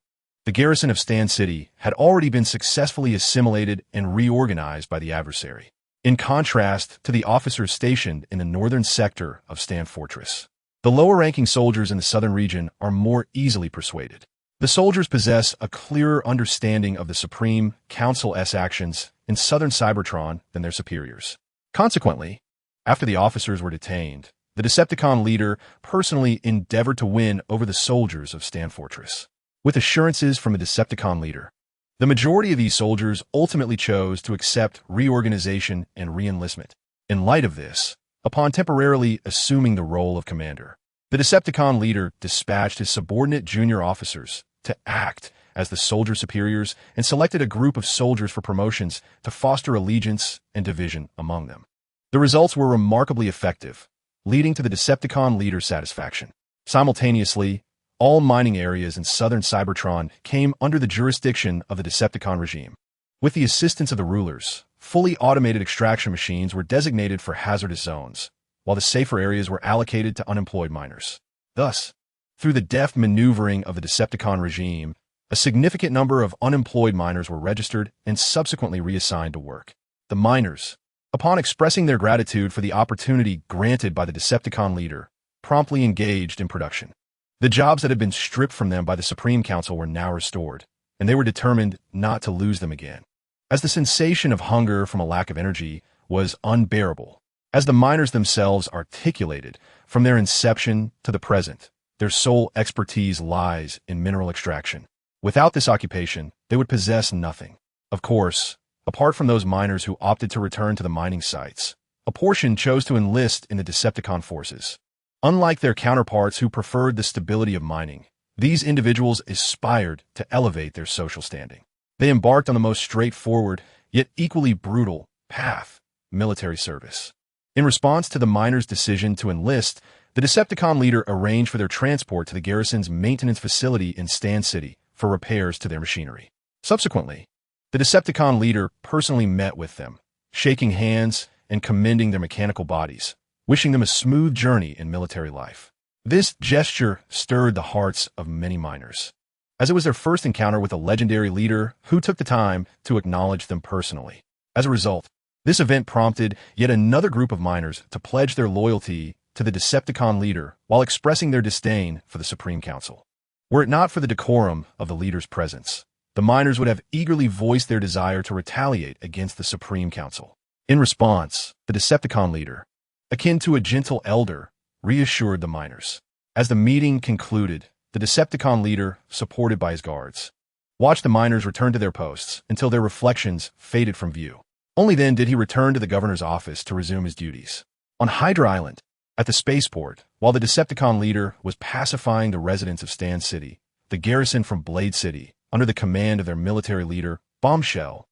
the garrison of Stan City had already been successfully assimilated and reorganized by the adversary, in contrast to the officers stationed in the northern sector of Stan Fortress. The lower-ranking soldiers in the southern region are more easily persuaded. The soldiers possess a clearer understanding of the Supreme Council's actions in southern Cybertron than their superiors. Consequently, after the officers were detained, the Decepticon leader personally endeavored to win over the soldiers of Stan Fortress. With assurances from the Decepticon leader, the majority of these soldiers ultimately chose to accept reorganization and re-enlistment. In light of this, upon temporarily assuming the role of commander, the Decepticon leader dispatched his subordinate junior officers to act as the soldier superiors and selected a group of soldiers for promotions to foster allegiance and division among them. The results were remarkably effective, leading to the Decepticon leader's satisfaction. Simultaneously, all mining areas in southern Cybertron came under the jurisdiction of the Decepticon regime. With the assistance of the rulers, fully automated extraction machines were designated for hazardous zones, while the safer areas were allocated to unemployed miners. Thus, through the deft maneuvering of the Decepticon regime, a significant number of unemployed miners were registered and subsequently reassigned to work. The miners, upon expressing their gratitude for the opportunity granted by the Decepticon leader, promptly engaged in production. The jobs that had been stripped from them by the Supreme Council were now restored, and they were determined not to lose them again. As the sensation of hunger from a lack of energy was unbearable, as the miners themselves articulated, from their inception to the present, their sole expertise lies in mineral extraction. Without this occupation, they would possess nothing. Of course, apart from those miners who opted to return to the mining sites, a portion chose to enlist in the Decepticon forces. Unlike their counterparts who preferred the stability of mining, these individuals aspired to elevate their social standing. They embarked on the most straightforward, yet equally brutal, path, military service. In response to the miners' decision to enlist, the Decepticon leader arranged for their transport to the garrison's maintenance facility in Stan City for repairs to their machinery. Subsequently, the Decepticon leader personally met with them, shaking hands and commending their mechanical bodies, wishing them a smooth journey in military life. This gesture stirred the hearts of many miners, as it was their first encounter with a legendary leader who took the time to acknowledge them personally. As a result, this event prompted yet another group of miners to pledge their loyalty to the Decepticon leader while expressing their disdain for the Supreme Council. Were it not for the decorum of the leader's presence, the miners would have eagerly voiced their desire to retaliate against the Supreme Council. In response, the Decepticon leader, akin to a gentle elder, reassured the miners. As the meeting concluded, the Decepticon leader, supported by his guards, watched the miners return to their posts until their reflections faded from view. Only then did he return to the governor's office to resume his duties. On Hydra Island, at the spaceport, while the Decepticon leader was pacifying the residents of Stan City, the garrison from Blade City, under the command of their military leader, Bombshell,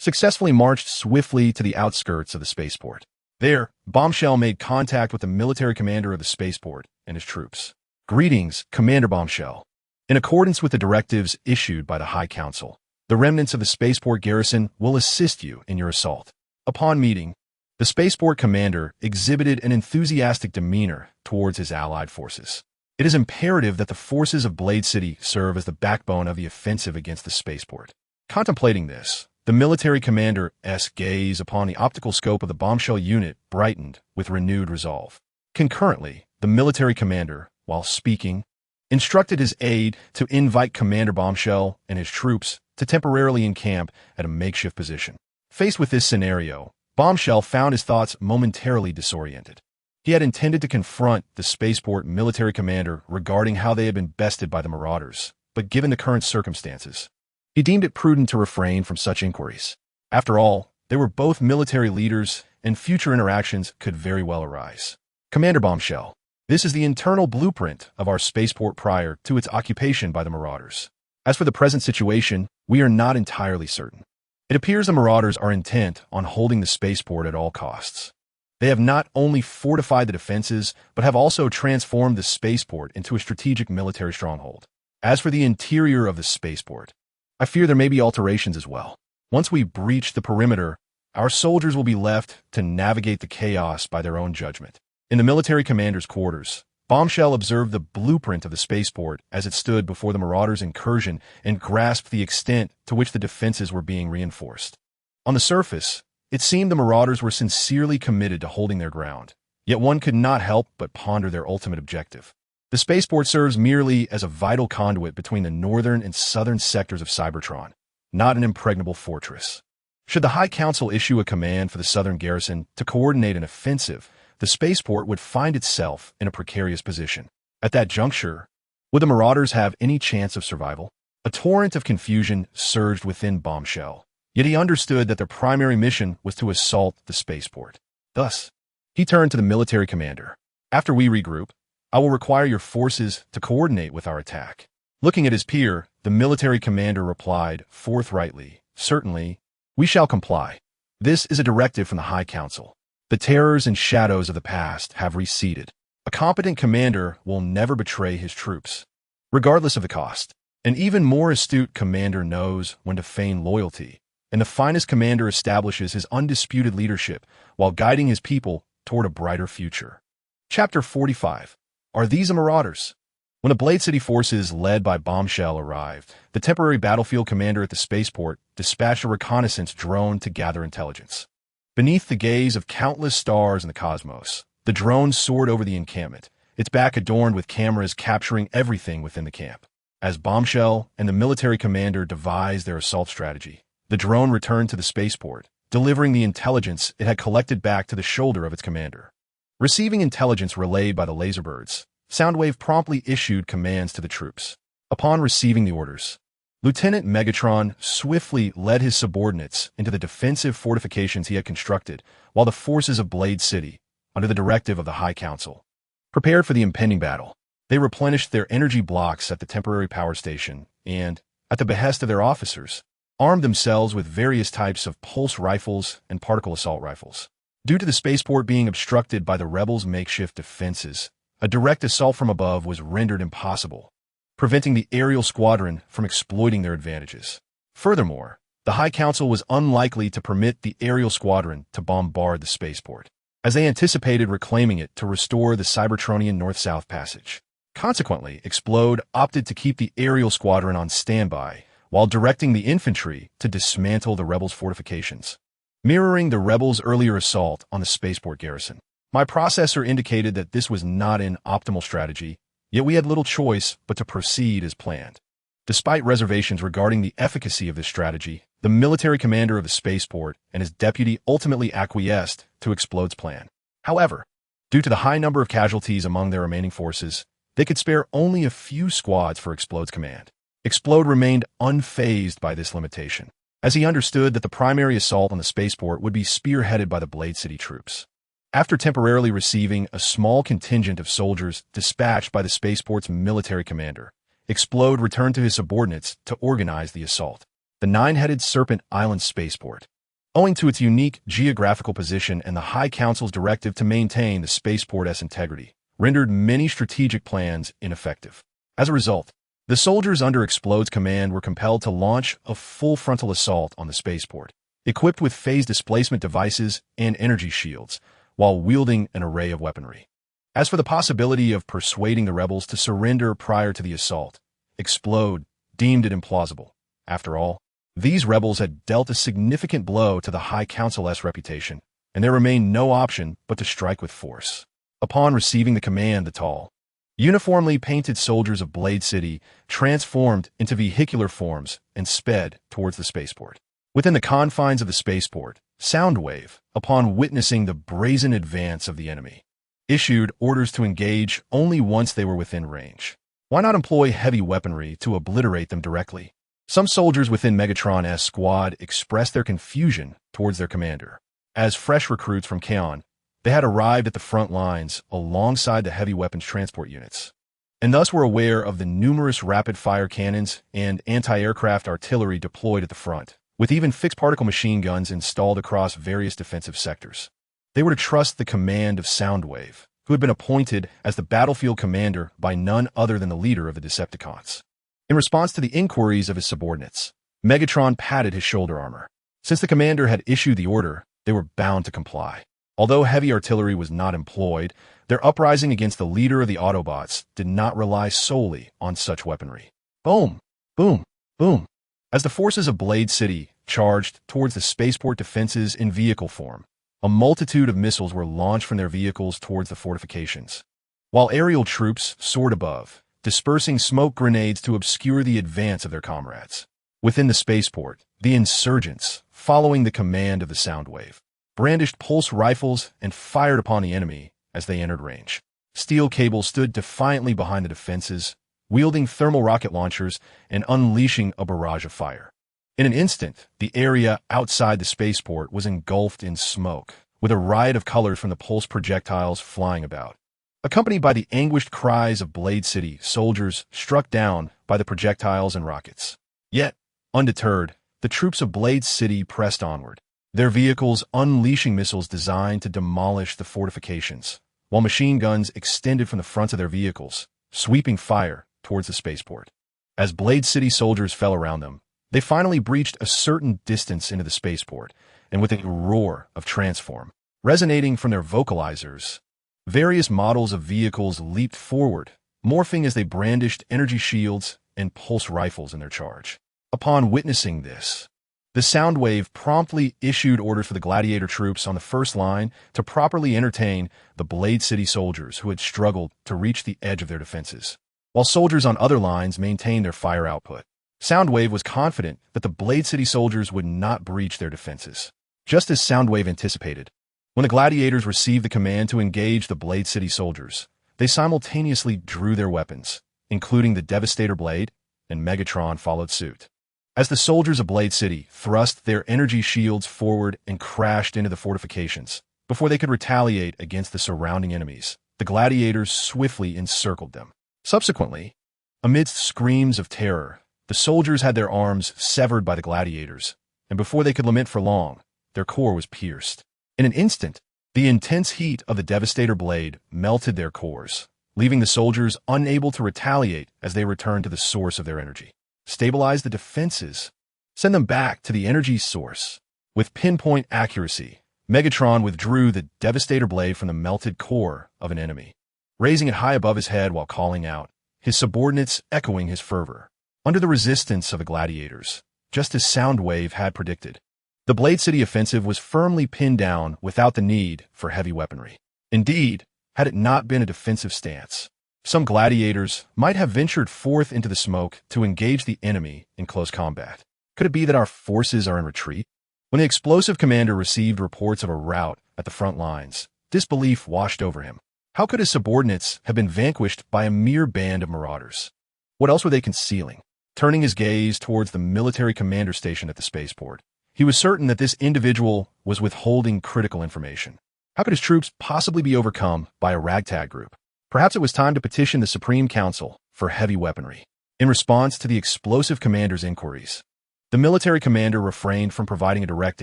successfully marched swiftly to the outskirts of the spaceport. There, Bombshell made contact with the military commander of the spaceport and his troops. "Greetings, Commander Bombshell. In accordance with the directives issued by the High Council, the remnants of the spaceport garrison will assist you in your assault." Upon meeting, the spaceport commander exhibited an enthusiastic demeanor towards his allied forces. "It is imperative that the forces of Blade City serve as the backbone of the offensive against the spaceport." Contemplating this, the military commander's gaze upon the optical scope of the Bombshell unit brightened with renewed resolve. Concurrently, the military commander, while speaking, instructed his aide to invite Commander Bombshell and his troops to temporarily encamp at a makeshift position. Faced with this scenario, Bombshell found his thoughts momentarily disoriented. He had intended to confront the spaceport military commander regarding how they had been bested by the Marauders, but given the current circumstances, he deemed it prudent to refrain from such inquiries. After all, they were both military leaders, and future interactions could very well arise. "Commander Bombshell, this is the internal blueprint of our spaceport prior to its occupation by the Marauders. As for the present situation, we are not entirely certain. It appears the Marauders are intent on holding the spaceport at all costs. They have not only fortified the defenses, but have also transformed the spaceport into a strategic military stronghold. As for the interior of the spaceport, I fear there may be alterations as well. Once we breach the perimeter, our soldiers will be left to navigate the chaos by their own judgment." In the military commander's quarters, Bombshell observed the blueprint of the spaceport as it stood before the Marauders' incursion and grasped the extent to which the defenses were being reinforced. On the surface, it seemed the Marauders were sincerely committed to holding their ground, yet one could not help but ponder their ultimate objective. The spaceport serves merely as a vital conduit between the northern and southern sectors of Cybertron, not an impregnable fortress. Should the High Council issue a command for the southern garrison to coordinate an offensive, the spaceport would find itself in a precarious position. At that juncture, would the Marauders have any chance of survival? A torrent of confusion surged within Bombshell, yet he understood that their primary mission was to assault the spaceport. Thus, he turned to the military commander. "After we regroup, I will require your forces to coordinate with our attack." Looking at his peer, the military commander replied forthrightly, "Certainly, we shall comply. This is a directive from the High Council. The terrors and shadows of the past have receded. A competent commander will never betray his troops, regardless of the cost. An even more astute commander knows when to feign loyalty, and the finest commander establishes his undisputed leadership while guiding his people toward a brighter future." Chapter 45. Are these the Marauders? When the Blade City forces led by Bombshell arrived, the temporary battlefield commander at the spaceport dispatched a reconnaissance drone to gather intelligence. Beneath the gaze of countless stars in the cosmos, the drone soared over the encampment, its back adorned with cameras capturing everything within the camp. As Bombshell and the military commander devised their assault strategy, the drone returned to the spaceport, delivering the intelligence it had collected back to the shoulder of its commander. Receiving intelligence relayed by the laserbirds, Soundwave promptly issued commands to the troops. Upon receiving the orders, Lieutenant Megatron swiftly led his subordinates into the defensive fortifications he had constructed, while the forces of Blade City, under the directive of the High Council, prepared for the impending battle. They replenished their energy blocks at the temporary power station and, at the behest of their officers, armed themselves with various types of pulse rifles and particle assault rifles. Due to the spaceport being obstructed by the rebels' makeshift defenses, a direct assault from above was rendered impossible, preventing the aerial squadron from exploiting their advantages. Furthermore, the High Council was unlikely to permit the aerial squadron to bombard the spaceport, as they anticipated reclaiming it to restore the Cybertronian North-South Passage. Consequently, Explode opted to keep the aerial squadron on standby, while directing the infantry to dismantle the rebels' fortifications, mirroring the rebels' earlier assault on the spaceport garrison. My processor indicated that this was not an optimal strategy, yet we had little choice but to proceed as planned. Despite reservations regarding the efficacy of this strategy, the military commander of the spaceport and his deputy ultimately acquiesced to Explode's plan. However, due to the high number of casualties among their remaining forces, They could spare only a few squads for Explode's command. Explode remained unfazed by this limitation, as he understood that the primary assault on the spaceport would be spearheaded by the Blade City troops. After temporarily receiving a small contingent of soldiers dispatched by the spaceport's military commander, Explode returned to his subordinates to organize the assault. The Nine-Headed Serpent Island spaceport. Owing to its unique geographical position and the High Council's directive to maintain the spaceport's integrity, rendered many strategic plans ineffective. As a result, the soldiers under Explode's command were compelled to launch a full frontal assault on the spaceport, equipped with phase displacement devices and energy shields, while wielding an array of weaponry. As for the possibility of persuading the rebels to surrender prior to the assault, Explode deemed it implausible. After all, these rebels had dealt a significant blow to the High Council's reputation, and there remained no option but to strike with force. Upon receiving the command, the tall, uniformly painted soldiers of Blade City transformed into vehicular forms and sped towards the spaceport. Within the confines of the spaceport, Soundwave, upon witnessing the brazen advance of the enemy, issued orders to engage only once they were within range. Why not employ heavy weaponry to obliterate them directly? Some soldiers within Megatron's squad expressed their confusion towards their commander. As fresh recruits from Kaon, they had arrived at the front lines alongside the heavy weapons transport units, and thus were aware of the numerous rapid-fire cannons and anti-aircraft artillery deployed at the front, with even fixed-particle machine guns installed across various defensive sectors. They were to trust the command of Soundwave, who had been appointed as the battlefield commander by none other than the leader of the Decepticons. In response to the inquiries of his subordinates, Megatron patted his shoulder armor. Since the commander had issued the order, they were bound to comply. Although heavy artillery was not employed, their uprising against the leader of the Autobots did not rely solely on such weaponry. Boom! Boom! Boom! As the forces of Blade City charged towards the spaceport defenses in vehicle form, a multitude of missiles were launched from their vehicles towards the fortifications, while aerial troops soared above, dispersing smoke grenades to obscure the advance of their comrades. Within the spaceport, the insurgents, following the command of the Soundwave, brandished pulse rifles and fired upon the enemy as they entered range. Steel Cable stood defiantly behind the defenses, wielding thermal rocket launchers and unleashing a barrage of fire. In an instant, the area outside the spaceport was engulfed in smoke, with a riot of colors from the pulse projectiles flying about. Accompanied by the anguished cries of Blade City, soldiers struck down by the projectiles and rockets. Yet, undeterred, the troops of Blade City pressed onward, their vehicles unleashing missiles designed to demolish the fortifications, while machine guns extended from the fronts of their vehicles, sweeping fire towards the spaceport. As Blade City soldiers fell around them, they finally breached a certain distance into the spaceport, and with a roar of transform resonating from their vocalizers, various models of vehicles leaped forward, morphing as they brandished energy shields and pulse rifles in their charge. Upon witnessing this, the Soundwave promptly issued orders for the Gladiator troops on the first line to properly entertain the Blade City soldiers who had struggled to reach the edge of their defenses, while soldiers on other lines maintained their fire output. Soundwave was confident that the Blade City soldiers would not breach their defenses. Just as Soundwave anticipated, when the Gladiators received the command to engage the Blade City soldiers, they simultaneously drew their weapons, including the Devastator Blade, and Megatron followed suit. As the soldiers of Blade City thrust their energy shields forward and crashed into the fortifications, before they could retaliate against the surrounding enemies, the Gladiators swiftly encircled them. Subsequently, amidst screams of terror, the soldiers had their arms severed by the Gladiators, and before they could lament for long, their core was pierced. In an instant, the intense heat of the Devastator Blade melted their cores, leaving the soldiers unable to retaliate as they returned to the source of their energy. Stabilize the defenses. Send them back to the energy source. With pinpoint accuracy, Megatron withdrew the Devastator Blade from the melted core of an enemy, raising it high above his head while calling out, his subordinates echoing his fervor. Under the resistance of the Gladiators, just as Soundwave had predicted, the Blade City offensive was firmly pinned down without the need for heavy weaponry. Indeed, had it not been a defensive stance, some Gladiators might have ventured forth into the smoke to engage the enemy in close combat. Could it be that our forces are in retreat? When the explosive commander received reports of a rout at the front lines, disbelief washed over him. How could his subordinates have been vanquished by a mere band of marauders? What else were they concealing? Turning his gaze towards the military commander station at the spaceport, he was certain that this individual was withholding critical information. How could his troops possibly be overcome by a ragtag group? Perhaps it was time to petition the Supreme Council for heavy weaponry. In response to the explosive commander's inquiries, the military commander refrained from providing a direct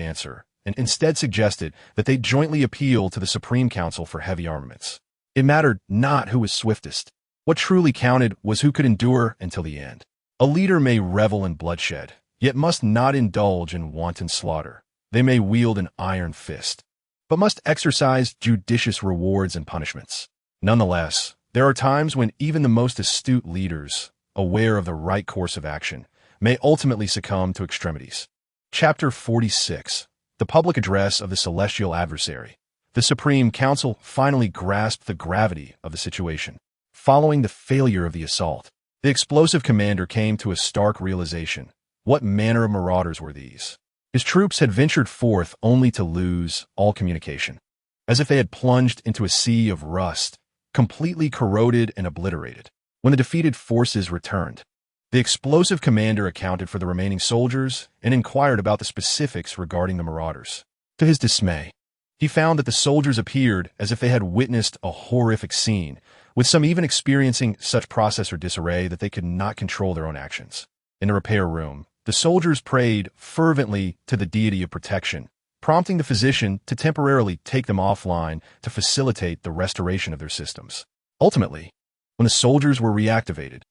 answer and instead suggested that they jointly appeal to the Supreme Council for heavy armaments. It mattered not who was swiftest. What truly counted was who could endure until the end. A leader may revel in bloodshed, yet must not indulge in wanton slaughter. They may wield an iron fist, but must exercise judicious rewards and punishments. Nonetheless, there are times when even the most astute leaders, aware of the right course of action, may ultimately succumb to extremities. Chapter 46. The Public Address of the Celestial Adversary. The Supreme Council finally grasped the gravity of the situation. Following the failure of the assault, the explosive commander came to a stark realization. What manner of marauders were these? His troops had ventured forth only to lose all communication, as if they had plunged into a sea of rust, completely corroded and obliterated. When the defeated forces returned, the explosive commander accounted for the remaining soldiers and inquired about the specifics regarding the marauders. To his dismay, he found that the soldiers appeared as if they had witnessed a horrific scene, with some even experiencing such processor disarray that they could not control their own actions. In the repair room, the soldiers prayed fervently to the deity of protection, prompting the physician to temporarily take them offline to facilitate the restoration of their systems. Ultimately, when the soldiers were reactivated,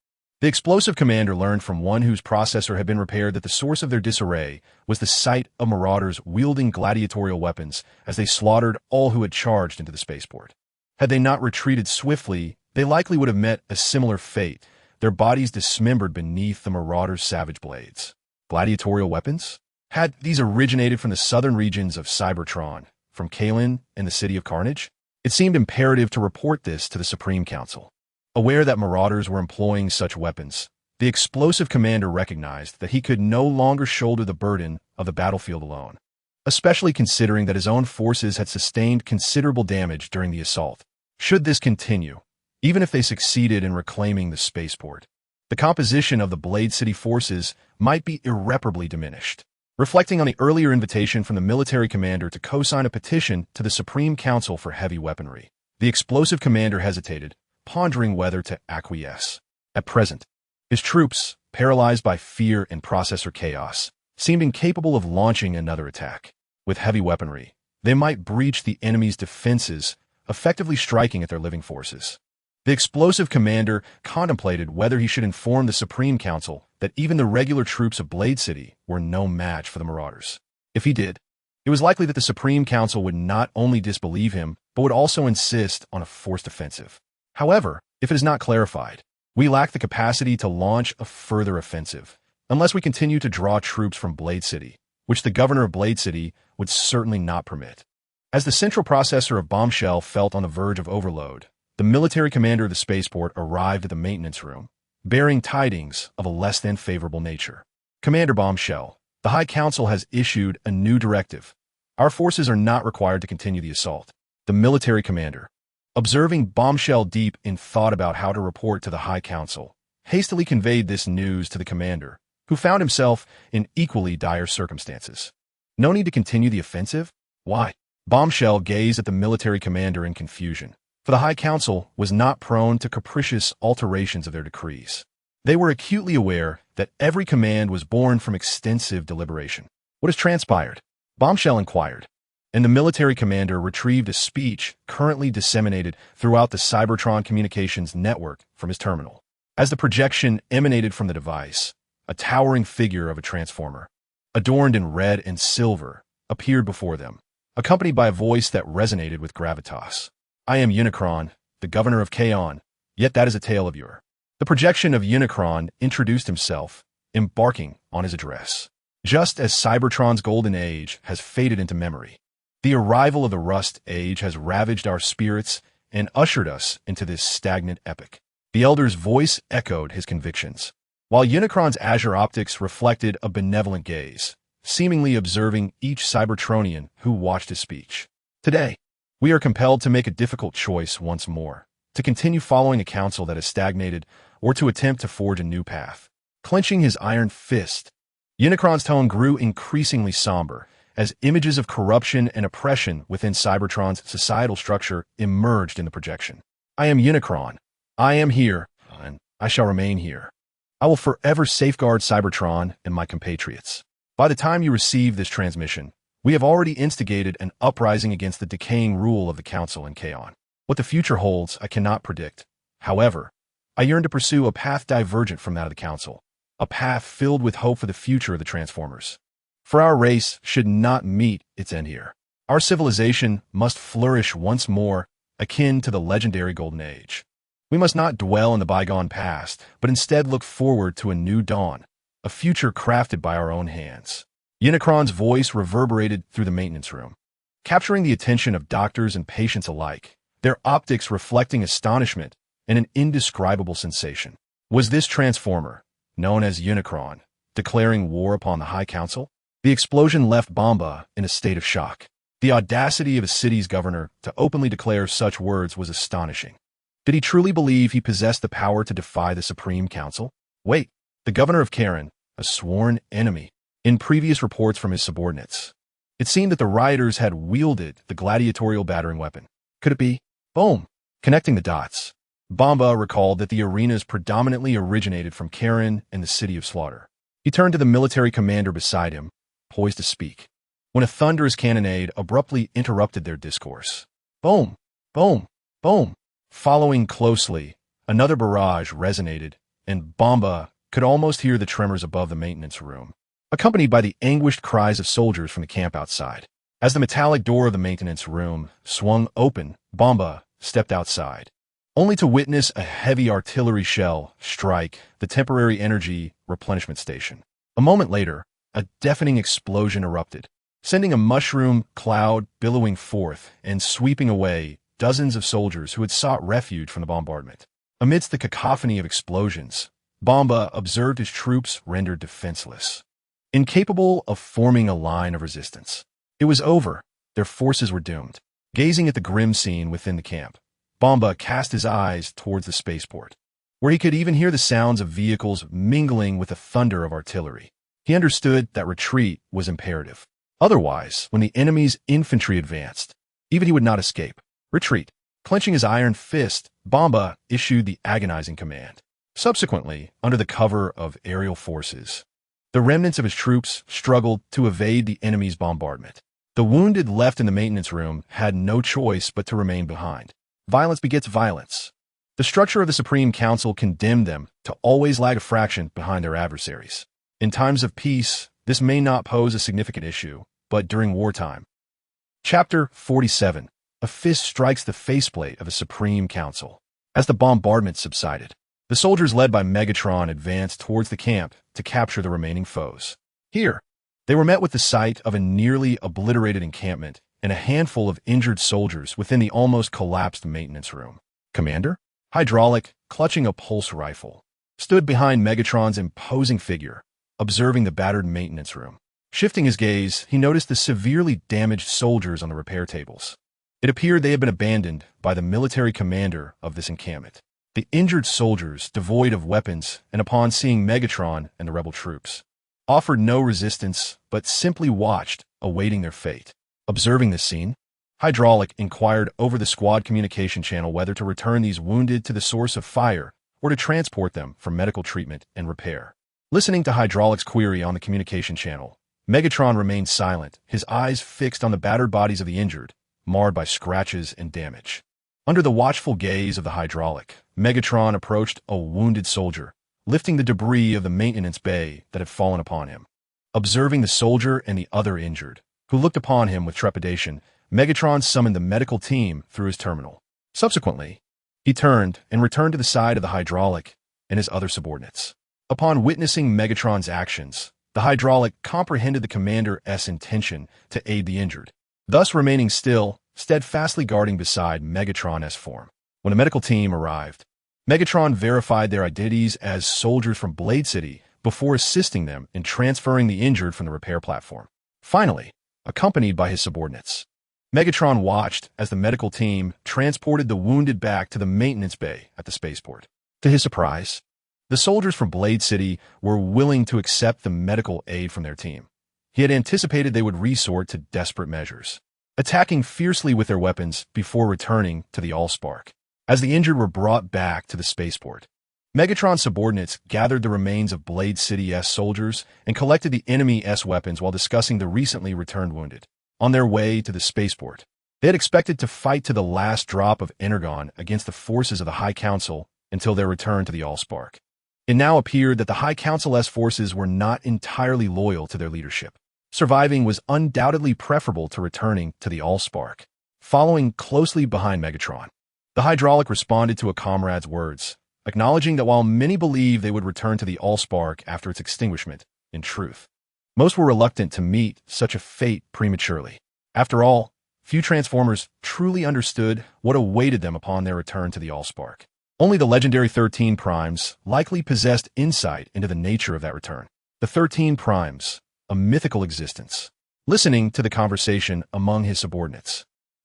the explosive commander learned from one whose processor had been repaired that the source of their disarray was the sight of marauders wielding gladiatorial weapons as they slaughtered all who had charged into the spaceport. Had they not retreated swiftly, they likely would have met a similar fate, their bodies dismembered beneath the marauders' savage blades. Gladiatorial weapons? Had these originated from the southern regions of Cybertron, from Kaon and the City of Carnage? It seemed imperative to report this to the Supreme Council. Aware that marauders were employing such weapons, the explosive commander recognized that he could no longer shoulder the burden of the battlefield alone, especially considering that his own forces had sustained considerable damage during the assault. Should this continue, even if they succeeded in reclaiming the spaceport, the composition of the Blade City forces might be irreparably diminished. Reflecting on the earlier invitation from the military commander to co-sign a petition to the Supreme Council for heavy weaponry, the explosive commander hesitated, pondering whether to acquiesce. At present, his troops, paralyzed by fear and processor chaos, seemed incapable of launching another attack. With heavy weaponry, they might breach the enemy's defenses, effectively striking at their living forces. The explosive commander contemplated whether he should inform the Supreme Council that even the regular troops of Blade City were no match for the marauders. If he did, it was likely that the Supreme Council would not only disbelieve him, but would also insist on a forced offensive. However, if it is not clarified, we lack the capacity to launch a further offensive, unless we continue to draw troops from Blade City, which the governor of Blade City would certainly not permit. As the central processor of Bombshell felt on the verge of overload, the military commander of the spaceport arrived at the maintenance room, bearing tidings of a less than favorable nature. Commander Bombshell, the High Council has issued a new directive. Our forces are not required to continue the assault. The military commander, observing Bombshell deep in thought about how to report to the High Council, hastily conveyed this news to the commander, who found himself in equally dire circumstances. No need to continue the offensive? Why? Bombshell gazed at the military commander in confusion, for the High Council was not prone to capricious alterations of their decrees. They were acutely aware that every command was born from extensive deliberation. What has transpired? Bombshell inquired, and the military commander retrieved a speech currently disseminated throughout the Cybertron communications network from his terminal. As the projection emanated from the device, a towering figure of a transformer, adorned in red and silver, appeared before them, accompanied by a voice that resonated with gravitas. I am Unicron, the governor of Kaon, yet that is a tale of yore. The projection of Unicron introduced himself, embarking on his address. Just as Cybertron's golden age has faded into memory, the arrival of the Rust Age has ravaged our spirits and ushered us into this stagnant epoch. The Elder's voice echoed his convictions, while Unicron's azure optics reflected a benevolent gaze, seemingly observing each Cybertronian who watched his speech. Today, We are compelled to make a difficult choice once more, to continue following a council that has stagnated, or to attempt to forge a new path. Clenching his iron fist, Unicron's tone grew increasingly somber as images of corruption and oppression within Cybertron's societal structure emerged in the projection. I am Unicron. I am here, and I shall remain here. I will forever safeguard Cybertron and my compatriots. By the time you receive this transmission, we have already instigated an uprising against the decaying rule of the Council in Kaon. What the future holds, I cannot predict. However, I yearn to pursue a path divergent from that of the Council, a path filled with hope for the future of the Transformers. For our race should not meet its end here. Our civilization must flourish once more, akin to the legendary Golden Age. We must not dwell in the bygone past, but instead look forward to a new dawn, a future crafted by our own hands. Unicron's voice reverberated through the maintenance room, capturing the attention of doctors and patients alike, their optics reflecting astonishment and an indescribable sensation. Was this Transformer, known as Unicron, declaring war upon the High Council? The explosion left Bomba in a state of shock. The audacity of a city's governor to openly declare such words was astonishing. Did he truly believe he possessed the power to defy the Supreme Council? Wait, the governor of Kaon, a sworn enemy. In previous reports from his subordinates, it seemed that the rioters had wielded the gladiatorial battering weapon. Could it be? Boom! Connecting the dots. Bomba recalled that the arenas predominantly originated from Kaon and the City of Slaughter. He turned to the military commander beside him, poised to speak, when a thunderous cannonade abruptly interrupted their discourse. Boom! Boom! Boom! Following closely, another barrage resonated, and Bomba could almost hear the tremors above the maintenance room, accompanied by the anguished cries of soldiers from the camp outside. As the metallic door of the maintenance room swung open, Bomba stepped outside, only to witness a heavy artillery shell strike the temporary energy replenishment station. A moment later, a deafening explosion erupted, sending a mushroom cloud billowing forth and sweeping away dozens of soldiers who had sought refuge from the bombardment. Amidst the cacophony of explosions, Bomba observed his troops rendered defenseless, incapable of forming a line of resistance. It was over. Their forces were doomed. Gazing at the grim scene within the camp, Bomba cast his eyes towards the spaceport, where he could even hear the sounds of vehicles mingling with the thunder of artillery. He understood that retreat was imperative. Otherwise, when the enemy's infantry advanced, even he would not escape. Retreat. Clenching his iron fist, Bomba issued the agonizing command. Subsequently, under the cover of aerial forces, the remnants of his troops struggled to evade the enemy's bombardment. The wounded left in the maintenance room had no choice but to remain behind. Violence begets violence. The structure of the Supreme Council condemned them to always lag a fraction behind their adversaries. In times of peace, this may not pose a significant issue, but during wartime. Chapter 47. A fist strikes the faceplate of a Supreme Council. As the bombardment subsided, the soldiers led by Megatron advanced towards the camp to capture the remaining foes. Here, they were met with the sight of a nearly obliterated encampment and a handful of injured soldiers within the almost collapsed maintenance room. Commander, Hydraulic, clutching a pulse rifle, stood behind Megatron's imposing figure, observing the battered maintenance room. Shifting his gaze, he noticed the severely damaged soldiers on the repair tables. It appeared they had been abandoned by the military commander of this encampment. The injured soldiers, devoid of weapons, and upon seeing Megatron and the rebel troops, offered no resistance, but simply watched, awaiting their fate. Observing this scene, Hydraulic inquired over the squad communication channel whether to return these wounded to the source of fire or to transport them for medical treatment and repair. Listening to Hydraulic's query on the communication channel, Megatron remained silent, his eyes fixed on the battered bodies of the injured, marred by scratches and damage. Under the watchful gaze of the Hydraulic, Megatron approached a wounded soldier, lifting the debris of the maintenance bay that had fallen upon him. Observing the soldier and the other injured, who looked upon him with trepidation, Megatron summoned the medical team through his terminal. Subsequently, he turned and returned to the side of the Hydraulic and his other subordinates. Upon witnessing Megatron's actions, the Hydraulic comprehended the commander's intention to aid the injured, thus remaining still, steadfastly guarding beside Megatron's form. When the medical team arrived, Megatron verified their identities as soldiers from Blade City before assisting them in transferring the injured from the repair platform. Finally, accompanied by his subordinates, Megatron watched as the medical team transported the wounded back to the maintenance bay at the spaceport. To his surprise, the soldiers from Blade City were willing to accept the medical aid from their team. He had anticipated they would resort to desperate measures, attacking fiercely with their weapons before returning to the Allspark. As the injured were brought back to the spaceport, Megatron's subordinates gathered the remains of Blade City's soldiers and collected the enemy's weapons while discussing the recently returned wounded. On their way to the spaceport, they had expected to fight to the last drop of energon against the forces of the High Council until their return to the Allspark. It now appeared that the High Council's forces were not entirely loyal to their leadership. Surviving was undoubtedly preferable to returning to the Allspark. Following closely behind Megatron, the Hydraulic responded to a comrade's words, acknowledging that while many believed they would return to the Allspark after its extinguishment, in truth, most were reluctant to meet such a fate prematurely. After all, few Transformers truly understood what awaited them upon their return to the Allspark. Only the legendary 13 Primes likely possessed insight into the nature of that return. The 13 Primes, a mythical existence. Listening to the conversation among his subordinates,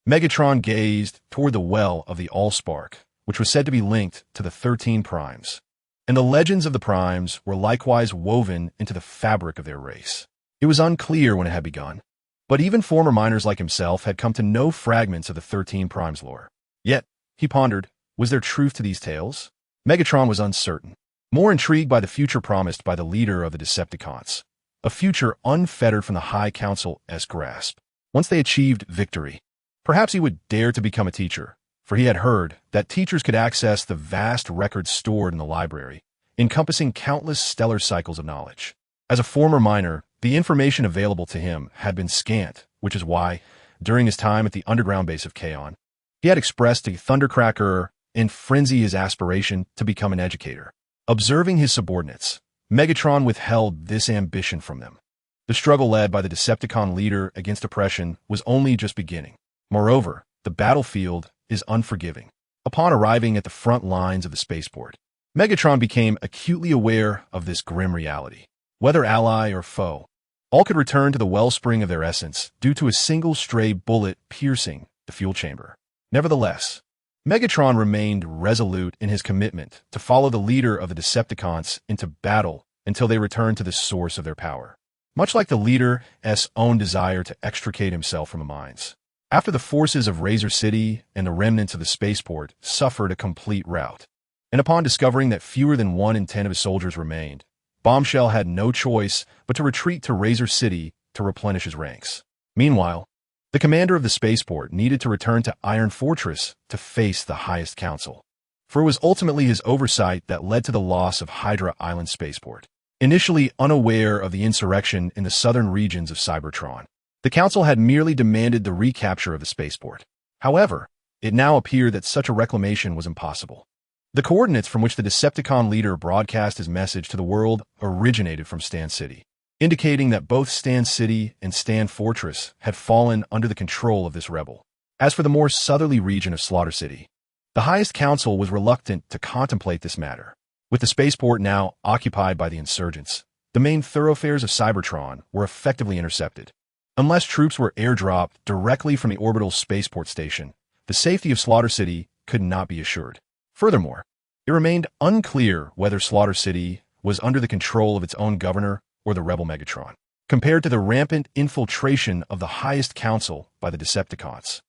Megatron gazed toward the well of the Allspark, which was said to be linked to the 13 Primes. And the legends of the Primes were likewise woven into the fabric of their race. It was unclear when it had begun, but even former miners like himself had come to know fragments of the 13 Primes lore. Yet, he pondered, was there truth to these tales? Megatron was uncertain, more intrigued by the future promised by the leader of the Decepticons, a future unfettered from the High Council's grasp. Once they achieved victory, perhaps he would dare to become a teacher, for he had heard that teachers could access the vast records stored in the library, encompassing countless stellar cycles of knowledge. As a former miner, the information available to him had been scant, which is why, during his time at the underground base of Kaon, he had expressed to Thundercracker in frenzy his aspiration to become an educator. Observing his subordinates, Megatron withheld this ambition from them. The struggle led by the Decepticon leader against oppression was only just beginning. Moreover, the battlefield is unforgiving. Upon arriving at the front lines of the spaceport, Megatron became acutely aware of this grim reality. Whether ally or foe, all could return to the wellspring of their essence due to a single stray bullet piercing the fuel chamber. Nevertheless, Megatron remained resolute in his commitment to follow the leader of the Decepticons into battle until they returned to the source of their power, much like the leader's own desire to extricate himself from the mines. After the forces of Razor City and the remnants of the spaceport suffered a complete rout, and upon discovering that fewer than 1 in 10 of his soldiers remained, Bombshell had no choice but to retreat to Razor City to replenish his ranks. Meanwhile, the commander of the spaceport needed to return to Iron Fortress to face the highest council, for it was ultimately his oversight that led to the loss of Hydra Island Spaceport. Initially unaware of the insurrection in the southern regions of Cybertron, the Council had merely demanded the recapture of the spaceport. However, it now appeared that such a reclamation was impossible. The coordinates from which the Decepticon leader broadcast his message to the world originated from Stand City, indicating that both Stand City and Stand Fortress had fallen under the control of this rebel. As for the more southerly region of Slaughter City, the highest council was reluctant to contemplate this matter. With the spaceport now occupied by the insurgents, the main thoroughfares of Cybertron were effectively intercepted. Unless troops were airdropped directly from the orbital spaceport station, the safety of Slaughter City could not be assured. Furthermore, it remained unclear whether Slaughter City was under the control of its own governor or the rebel Megatron, compared to the rampant infiltration of the highest council by the Decepticons.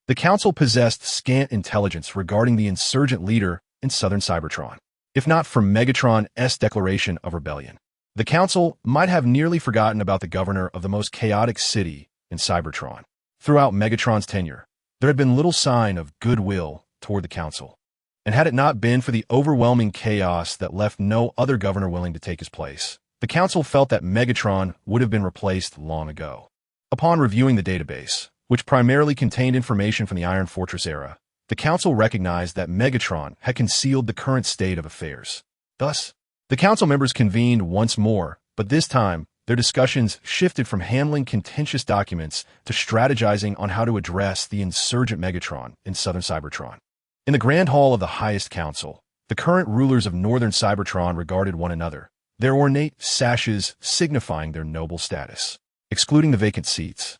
The council possessed scant intelligence regarding the insurgent leader in southern Cybertron. If not for Megatron's declaration of rebellion, the council might have nearly forgotten about the governor of the most chaotic city in Cybertron. Throughout Megatron's tenure, there had been little sign of goodwill toward the council, and had it not been for the overwhelming chaos that left no other governor willing to take his place, the council felt that Megatron would have been replaced long ago. Upon reviewing the database, which primarily contained information from the Iron Fortress era, the council recognized that Megatron had concealed the current state of affairs. Thus, the council members convened once more, but this time, their discussions shifted from handling contentious documents to strategizing on how to address the insurgent Megatron in southern Cybertron. In the Grand Hall of the Highest Council, the current rulers of northern Cybertron regarded one another, their ornate sashes signifying their noble status. Excluding the vacant seats,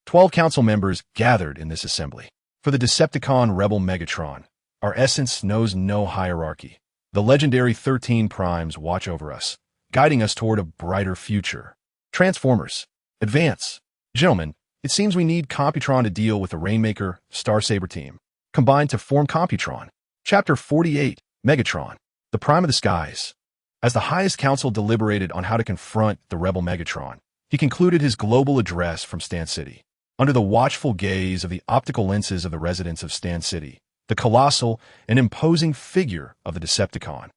12 council members gathered in this assembly. For the Decepticon Rebel Megatron, our essence knows no hierarchy. The legendary 13 primes watch over us, guiding us toward a brighter future. Transformers, advance. Gentlemen, it seems we need Computron to deal with the Rainmaker, Starsaber team, combined to form Computron. Chapter 48, Megatron, the Prime of the Skies. As the highest council deliberated on how to confront the rebel Megatron, he concluded his global address from Stand City. Under the watchful gaze of the optical lenses of the residents of Stand City, the colossal and imposing figure of the Decepticon,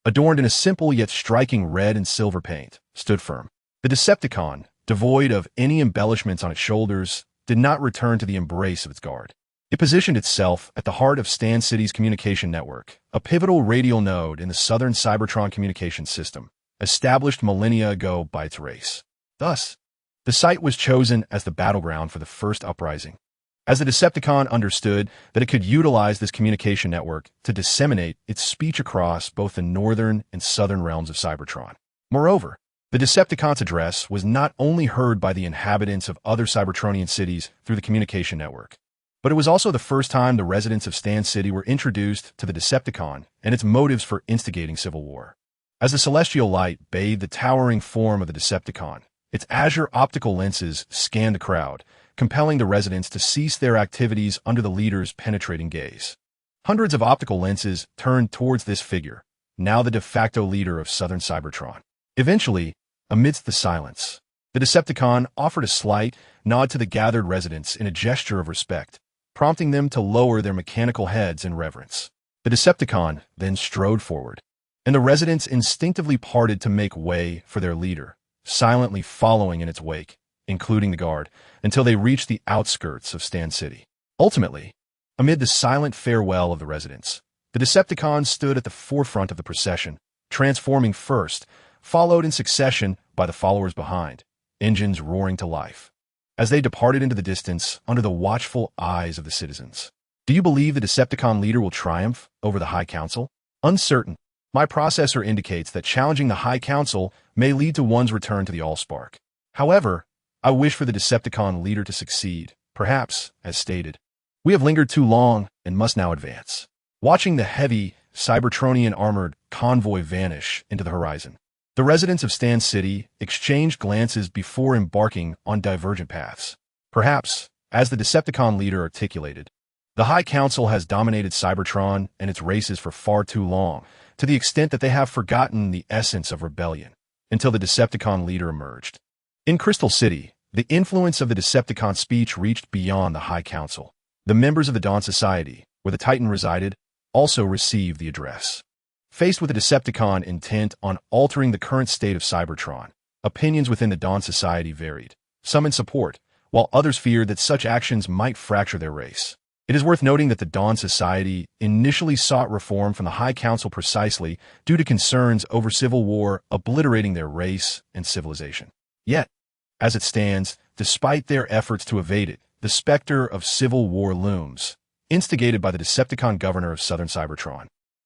adorned in a simple yet striking red and silver paint, stood firm. The Decepticon, devoid of any embellishments on its shoulders, did not return to the embrace of its guard. It positioned itself at the heart of Stand City's communication network, a pivotal radial node in the Southern Cybertron communication system, established millennia ago by its race. Thus, the site was chosen as the battleground for the first Uprising, as the Decepticon understood that it could utilize this communication network to disseminate its speech across both the northern and southern realms of Cybertron. Moreover, the Decepticon's address was not only heard by the inhabitants of other Cybertronian cities through the communication network, but it was also the first time the residents of Stand City were introduced to the Decepticon and its motives for instigating civil war. As the celestial light bathed the towering form of the Decepticon, its azure optical lenses scanned the crowd, compelling the residents to cease their activities under the leader's penetrating gaze. Hundreds of optical lenses turned towards this figure, now the de facto leader of Southern Cybertron. Eventually, amidst the silence, the Decepticon offered a slight nod to the gathered residents in a gesture of respect, prompting them to lower their mechanical heads in reverence. The Decepticon then strode forward, and the residents instinctively parted to make way for their leader, silently following in its wake, including the guard, until they reached the outskirts of Stand City. Ultimately, amid the silent farewell of the residents, the Decepticon stood at the forefront of the procession, transforming first, followed in succession by the followers behind, engines roaring to life, as they departed into the distance under the watchful eyes of the citizens. Do you believe the Decepticon leader will triumph over the High Council? Uncertain. My processor indicates that challenging the High Council may lead to one's return to the Allspark. However, I wish for the Decepticon leader to succeed, perhaps, as stated. We have lingered too long and must now advance. Watching the heavy, Cybertronian armored convoy vanish into the horizon, the residents of Stand City exchanged glances before embarking on divergent paths. Perhaps, as the Decepticon leader articulated, the High Council has dominated Cybertron and its races for far too long, to the extent that they have forgotten the essence of rebellion, until the Decepticon leader emerged. In Crystal City, the influence of the Decepticon speech reached beyond the High Council. The members of the Dawn Society, where the Titan resided, also received the address. Faced with a Decepticon intent on altering the current state of Cybertron, opinions within the Dawn Society varied, some in support, while others feared that such actions might fracture their race. It is worth noting that the Dawn Society initially sought reform from the High Council precisely due to concerns over civil war obliterating their race and civilization. Yet, as it stands, despite their efforts to evade it, the specter of civil war looms, instigated by the Decepticon governor of Southern Cybertron,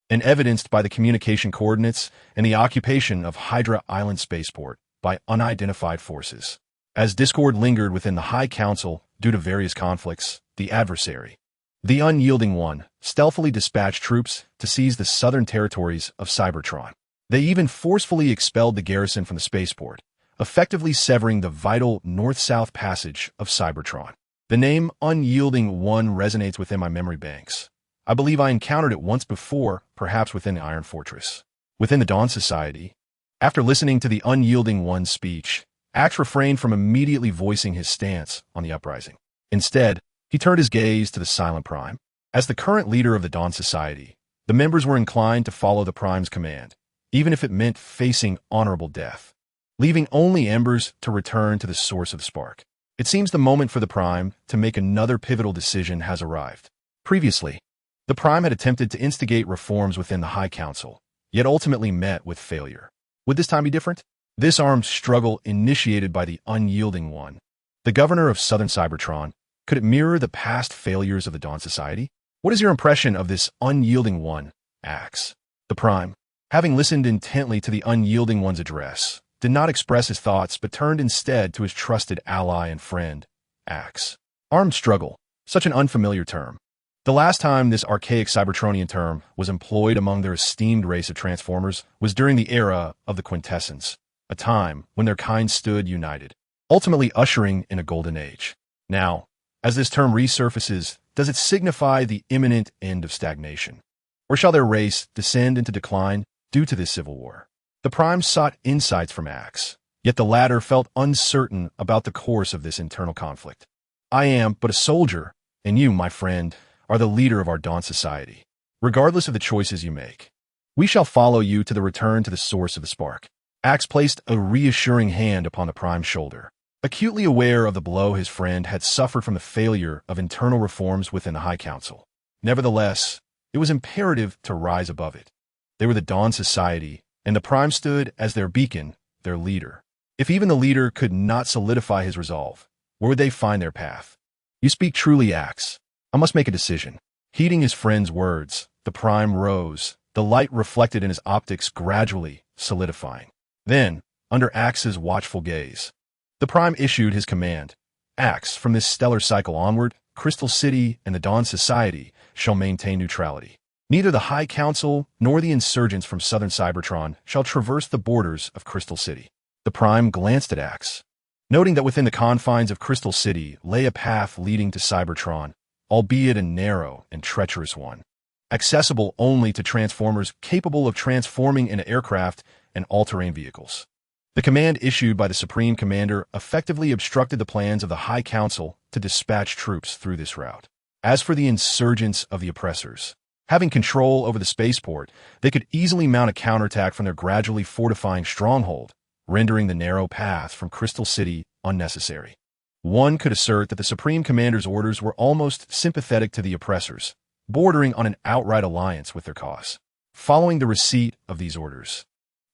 and evidenced by the communication coordinates and the occupation of Hydra Island Spaceport by unidentified forces. As discord lingered within the High Council due to various conflicts, the adversary, the Unyielding One, stealthily dispatched troops to seize the southern territories of Cybertron. They even forcefully expelled the garrison from the spaceport, effectively severing the vital north-south passage of Cybertron. The name Unyielding One resonates within my memory banks. I believe I encountered it once before, perhaps within the Iron Fortress. Within the Dawn Society, after listening to the Unyielding One's speech, Axe refrained from immediately voicing his stance on the Uprising. Instead, he turned his gaze to the Silent Prime. As the current leader of the Dawn Society, the members were inclined to follow the Prime's command, even if it meant facing honorable death, leaving only embers to return to the source of the spark. It seems the moment for the Prime to make another pivotal decision has arrived. Previously, the Prime had attempted to instigate reforms within the High Council, yet ultimately met with failure. Would this time be different? This armed struggle initiated by the Unyielding One, the governor of Southern Cybertron, could it mirror the past failures of the Dawn Society? What is your impression of this Unyielding One, Axe? The Prime, having listened intently to the Unyielding One's address, did not express his thoughts but turned instead to his trusted ally and friend, Axe. Armed struggle. Such an unfamiliar term. The last time this archaic Cybertronian term was employed among their esteemed race of Transformers was during the era of the Quintessence, a time when their kind stood united, ultimately ushering in a golden age. Now, as this term resurfaces, does it signify the imminent end of stagnation? Or shall their race descend into decline due to this civil war? The Primes sought insights from Axe, yet the latter felt uncertain about the course of this internal conflict. I am but a soldier, and you, my friend, are the leader of our Dawn Society. Regardless of the choices you make, we shall follow you to the return to the source of the spark. Axe placed a reassuring hand upon the Prime's shoulder, acutely aware of the blow his friend had suffered from the failure of internal reforms within the High Council. Nevertheless, it was imperative to rise above it. They were the Dawn Society, and the Prime stood as their beacon, their leader. If even the leader could not solidify his resolve, where would they find their path? You speak truly, Axe. I must make a decision. Heeding his friend's words, the Prime rose, the light reflected in his optics gradually solidifying. Then, under Axe's watchful gaze, the Prime issued his command. Axe, from this stellar cycle onward, Crystal City and the Dawn Society shall maintain neutrality. Neither the High Council nor the insurgents from southern Cybertron shall traverse the borders of Crystal City. The Prime glanced at Axe, noting that within the confines of Crystal City lay a path leading to Cybertron, albeit a narrow and treacherous one, accessible only to Transformers capable of transforming into aircraft and all-terrain vehicles. The command issued by the Supreme Commander effectively obstructed the plans of the High Council to dispatch troops through this route. As for the insurgents of the oppressors, having control over the spaceport, they could easily mount a counterattack from their gradually fortifying stronghold, rendering the narrow path from Crystal City unnecessary. One could assert that the Supreme Commander's orders were almost sympathetic to the oppressors, bordering on an outright alliance with their cause. Following the receipt of these orders,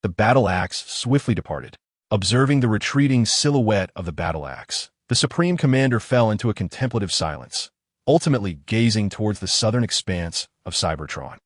the Battle Axe swiftly departed. Observing the retreating silhouette of the Battle Axe, the Supreme Commander fell into a contemplative silence, ultimately gazing towards the southern expanse of Cybertron.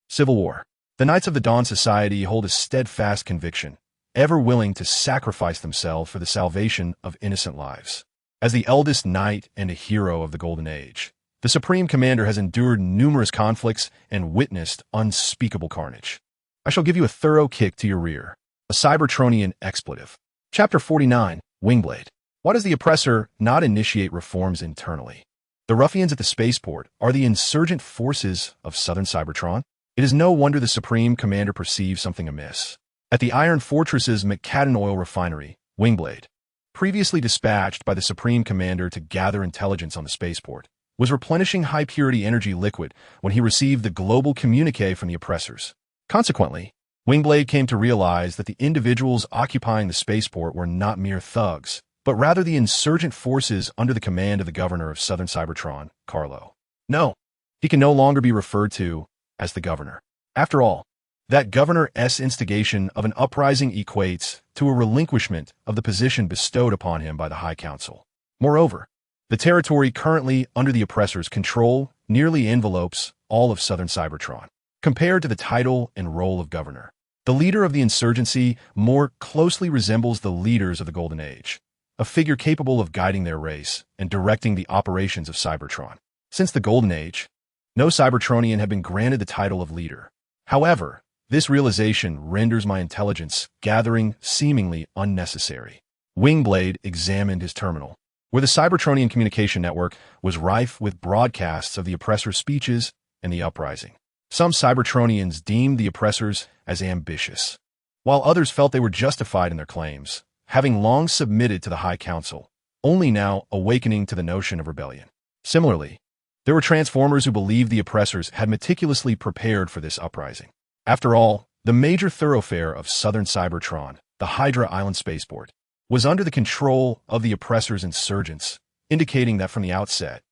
Civil War. The Knights of the Dawn Society hold a steadfast conviction, ever willing to sacrifice themselves for the salvation of innocent lives. As the eldest knight and a hero of the Golden Age, the Supreme Commander has endured numerous conflicts and witnessed unspeakable carnage. I shall give you a thorough kick to your rear. A Cybertronian expletive. Chapter 49, Wingblade. Why does the oppressor not initiate reforms internally? The ruffians at the spaceport are the insurgent forces of southern Cybertron. It is no wonder the Supreme Commander perceives something amiss. At the Iron Fortress's McCadden Oil Refinery, Wingblade, previously dispatched by the Supreme Commander to gather intelligence on the spaceport, was replenishing high-purity energy liquid when he received the global communique from the oppressors. Consequently, Wingblade came to realize that the individuals occupying the spaceport were not mere thugs, but rather the insurgent forces under the command of the governor of southern Cybertron, Carlo. No, he can no longer be referred to as the governor. After all, that governor's instigation of an uprising equates to a relinquishment of the position bestowed upon him by the High Council. Moreover, the territory currently under the oppressor's control nearly envelopes all of southern Cybertron. Compared to the title and role of governor, the leader of the insurgency more closely resembles the leaders of the Golden Age, a figure capable of guiding their race and directing the operations of Cybertron. Since the Golden Age, no Cybertronian had been granted the title of leader. However, this realization renders my intelligence gathering seemingly unnecessary. Wingblade examined his terminal, where the Cybertronian communication network was rife with broadcasts of the oppressor's speeches and the uprising. Some Cybertronians deemed the oppressors as ambitious, while others felt they were justified in their claims, having long submitted to the High Council, only now awakening to the notion of rebellion. Similarly, there were Transformers who believed the oppressors had meticulously prepared for this uprising. After all, the major thoroughfare of southern Cybertron, the Hydra Island spaceport, was under the control of the oppressors' insurgents, indicating that from the outset,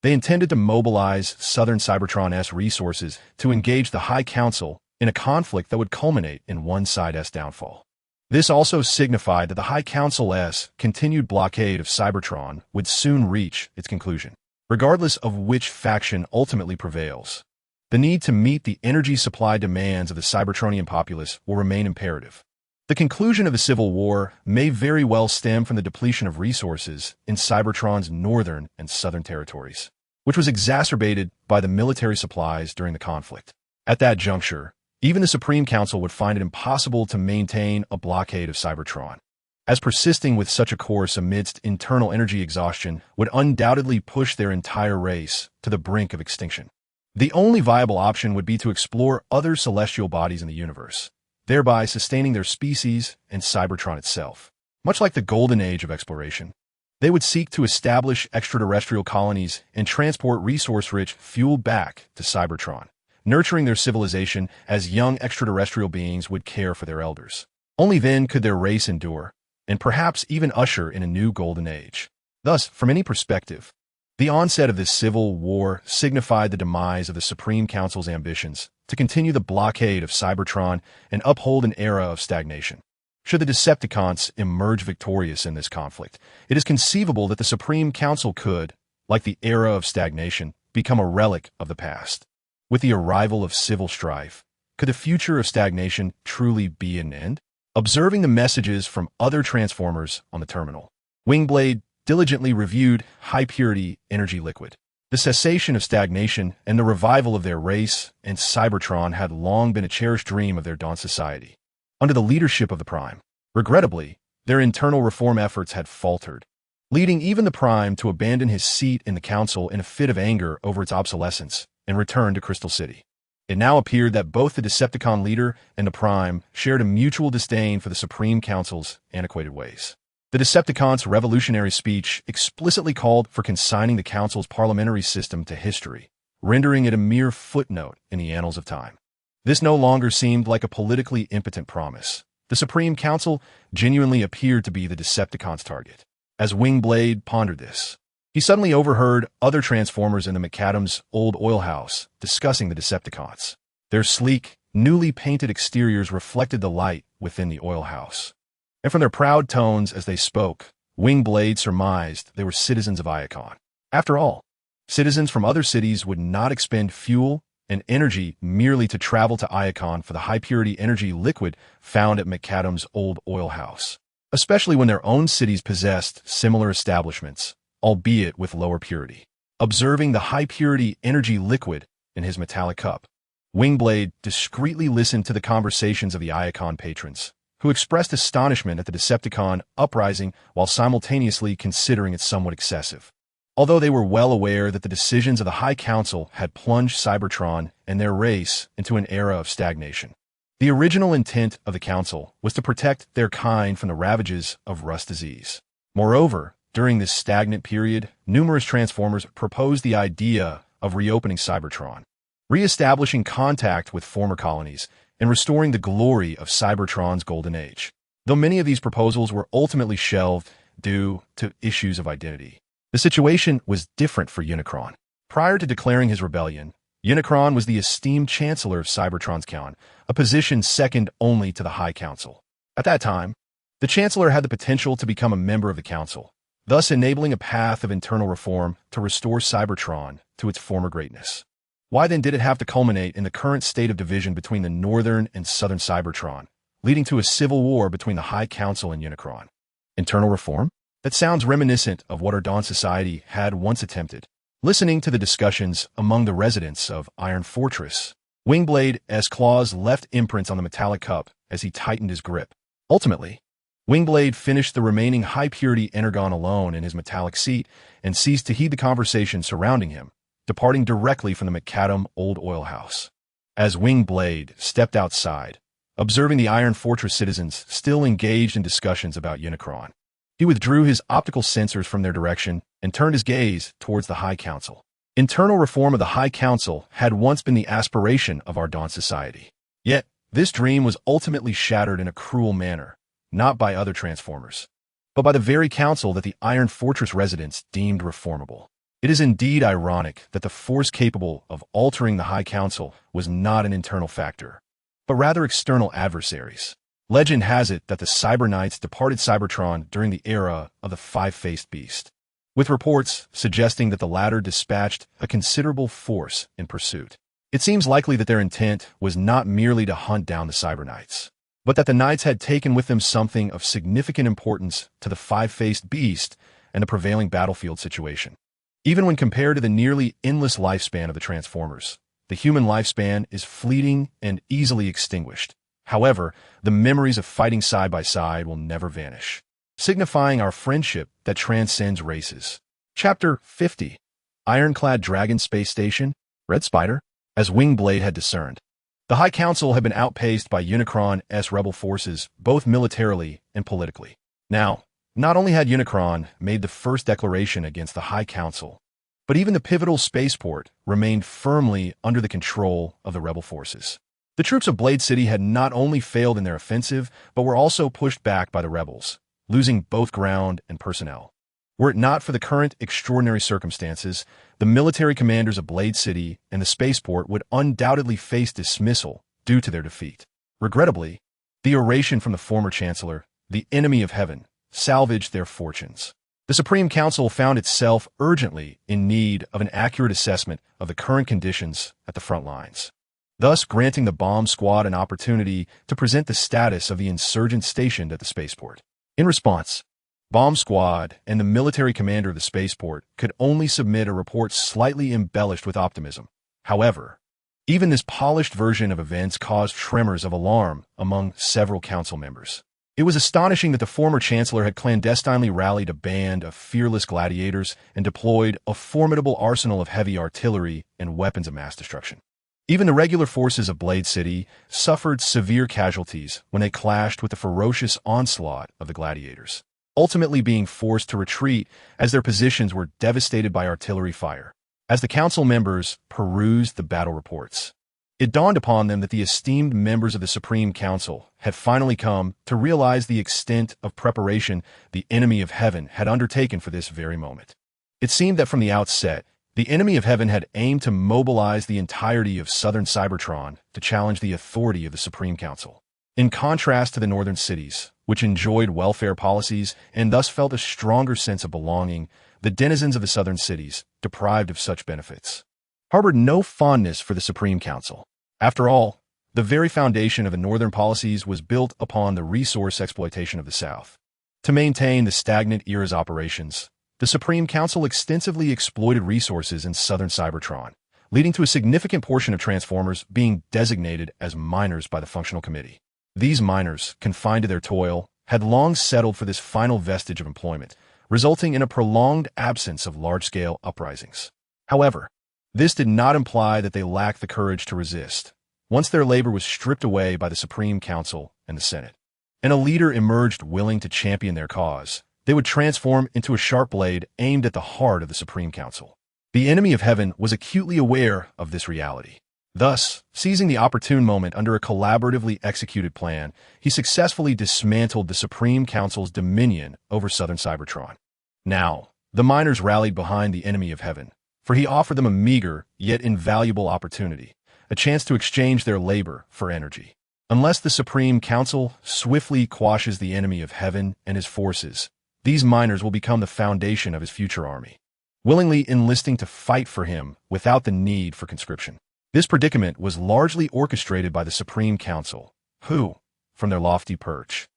they intended to mobilize southern Cybertron's resources to engage the High Council in a conflict that would culminate in one side's downfall. This also signified that the High Council's continued blockade of Cybertron would soon reach its conclusion. Regardless of which faction ultimately prevails, the need to meet the energy supply demands of the Cybertronian populace will remain imperative. The conclusion of the Civil War may very well stem from the depletion of resources in Cybertron's northern and southern territories, which was exacerbated by the military supplies during the conflict. At that juncture, even the Supreme Council would find it impossible to maintain a blockade of Cybertron, as persisting with such a course amidst internal energy exhaustion would undoubtedly push their entire race to the brink of extinction. The only viable option would be to explore other celestial bodies in the universe, thereby sustaining their species and Cybertron itself. Much like the Golden Age of exploration, they would seek to establish extraterrestrial colonies and transport resource-rich fuel back to Cybertron, nurturing their civilization as young extraterrestrial beings would care for their elders. Only then could their race endure, and perhaps even usher in a new Golden Age. Thus, from any perspective, the onset of this civil war signified the demise of the Supreme Council's ambitions to continue the blockade of Cybertron and uphold an era of stagnation. Should the Decepticons emerge victorious in this conflict, it is conceivable that the Supreme Council could, like the era of stagnation, become a relic of the past. With the arrival of civil strife, could the future of stagnation truly be an end? Observing the messages from other transformers on the terminal, Wingblade diligently reviewed high-purity energy liquid. The cessation of stagnation and the revival of their race and Cybertron had long been a cherished dream of their Dawn society. Under the leadership of the Prime, regrettably, their internal reform efforts had faltered, leading even the Prime to abandon his seat in the Council in a fit of anger over its obsolescence and return to Crystal City. It now appeared that both the Decepticon leader and the Prime shared a mutual disdain for the Supreme Council's antiquated ways. The Decepticons' revolutionary speech explicitly called for consigning the Council's parliamentary system to history, rendering it a mere footnote in the annals of time. This no longer seemed like a politically impotent promise. The Supreme Council genuinely appeared to be the Decepticons' target. As Wingblade pondered this, he suddenly overheard other Transformers in the McAdams' old oil house discussing the Decepticons. Their sleek, newly painted exteriors reflected the light within the oil house. And from their proud tones as they spoke, Wingblade surmised they were citizens of Iacon. After all, citizens from other cities would not expend fuel and energy merely to travel to Iacon for the high-purity energy liquid found at McAdams' old oil house, especially when their own cities possessed similar establishments, albeit with lower purity. Observing the high-purity energy liquid in his metallic cup, Wingblade discreetly listened to the conversations of the Iacon patrons, who expressed astonishment at the Decepticon Uprising while simultaneously considering it somewhat excessive. Although they were well aware that the decisions of the High Council had plunged Cybertron and their race into an era of stagnation. The original intent of the Council was to protect their kind from the ravages of rust disease. Moreover, during this stagnant period, numerous Transformers proposed the idea of reopening Cybertron, re-establishing contact with former colonies, and restoring the glory of Cybertron's Golden Age. Though many of these proposals were ultimately shelved due to issues of identity, the situation was different for Unicron. Prior to declaring his rebellion, Unicron was the esteemed Chancellor of Cybertron's Kaon, a position second only to the High Council. At that time, the Chancellor had the potential to become a member of the Council, thus enabling a path of internal reform to restore Cybertron to its former greatness. Why then did it have to culminate in the current state of division between the northern and southern Cybertron, leading to a civil war between the High Council and Unicron? Internal reform? That sounds reminiscent of what our Dawn Society had once attempted. Listening to the discussions among the residents of Iron Fortress, Wingblade's claws left imprints on the metallic cup as he tightened his grip. Ultimately, Wingblade finished the remaining high-purity energon alone in his metallic seat and ceased to heed the conversation surrounding him, departing directly from the McAdam old oil house. As Wingblade stepped outside, observing the Iron Fortress citizens still engaged in discussions about Unicron, he withdrew his optical sensors from their direction and turned his gaze towards the High Council. Internal reform of the High Council had once been the aspiration of our Dawn Society. Yet, this dream was ultimately shattered in a cruel manner, not by other Transformers, but by the very council that the Iron Fortress residents deemed reformable. It is indeed ironic that the force capable of altering the High Council was not an internal factor, but rather external adversaries. Legend has it that the Cyber Knights departed Cybertron during the era of the Five-Faced Beast, with reports suggesting that the latter dispatched a considerable force in pursuit. It seems likely that their intent was not merely to hunt down the Cyber Knights, but that the knights had taken with them something of significant importance to the five-faced beast and the prevailing battlefield situation. Even when compared to the nearly endless lifespan of the Transformers, the human lifespan is fleeting and easily extinguished. However, the memories of fighting side by side will never vanish, signifying our friendship that transcends races. Chapter 50. Ironclad Dragon Space Station, Red Spider. As Wingblade had discerned, the High Council had been outpaced by Unicron's rebel forces, both militarily and politically. Now, not only had Unicron made the first declaration against the High Council, but even the pivotal spaceport remained firmly under the control of the rebel forces. The troops of Blade City had not only failed in their offensive, but were also pushed back by the rebels, losing both ground and personnel. Were it not for the current extraordinary circumstances, the military commanders of Blade City and the spaceport would undoubtedly face dismissal due to their defeat. Regrettably, the oration from the former Chancellor, the enemy of heaven, salvaged their fortunes. The Supreme Council found itself urgently in need of an accurate assessment of the current conditions at the front lines, thus granting the bomb squad an opportunity to present the status of the insurgents stationed at the spaceport. In response, Bomb Squad and the military commander of the spaceport could only submit a report slightly embellished with optimism. However, even this polished version of events caused tremors of alarm among several council members. It was astonishing that the former chancellor had clandestinely rallied a band of fearless gladiators and deployed a formidable arsenal of heavy artillery and weapons of mass destruction. Even the regular forces of Blade City suffered severe casualties when they clashed with the ferocious onslaught of the gladiators, ultimately being forced to retreat as their positions were devastated by artillery fire. As the council members perused the battle reports, it dawned upon them that the esteemed members of the Supreme Council had finally come to realize the extent of preparation the enemy of heaven had undertaken for this very moment. It seemed that from the outset, the enemy of heaven had aimed to mobilize the entirety of southern Cybertron to challenge the authority of the Supreme Council. In contrast to the northern cities, which enjoyed welfare policies and thus felt a stronger sense of belonging, the denizens of the southern cities, deprived of such benefits, harbored no fondness for the Supreme Council. After all, the very foundation of the northern policies was built upon the resource exploitation of the South. To maintain the stagnant era's operations, the Supreme Council extensively exploited resources in southern Cybertron, leading to a significant portion of Transformers being designated as minors by the Functional Committee. These minors, confined to their toil, had long settled for this final vestige of employment, resulting in a prolonged absence of large-scale uprisings. However, this did not imply that they lacked the courage to resist, once their labor was stripped away by the Supreme Council and the Senate, and a leader emerged willing to champion their cause. They would transform into a sharp blade aimed at the heart of the Supreme Council. The enemy of heaven was acutely aware of this reality. Thus, seizing the opportune moment under a collaboratively executed plan, he successfully dismantled the Supreme Council's dominion over southern Cybertron. Now, the miners rallied behind the enemy of heaven, for he offered them a meager yet invaluable opportunity, a chance to exchange their labor for energy. Unless the Supreme Council swiftly quashes the enemy of heaven and his forces, these miners will become the foundation of his future army, willingly enlisting to fight for him without the need for conscription. This predicament was largely orchestrated by the Supreme Council, who, from their lofty perch,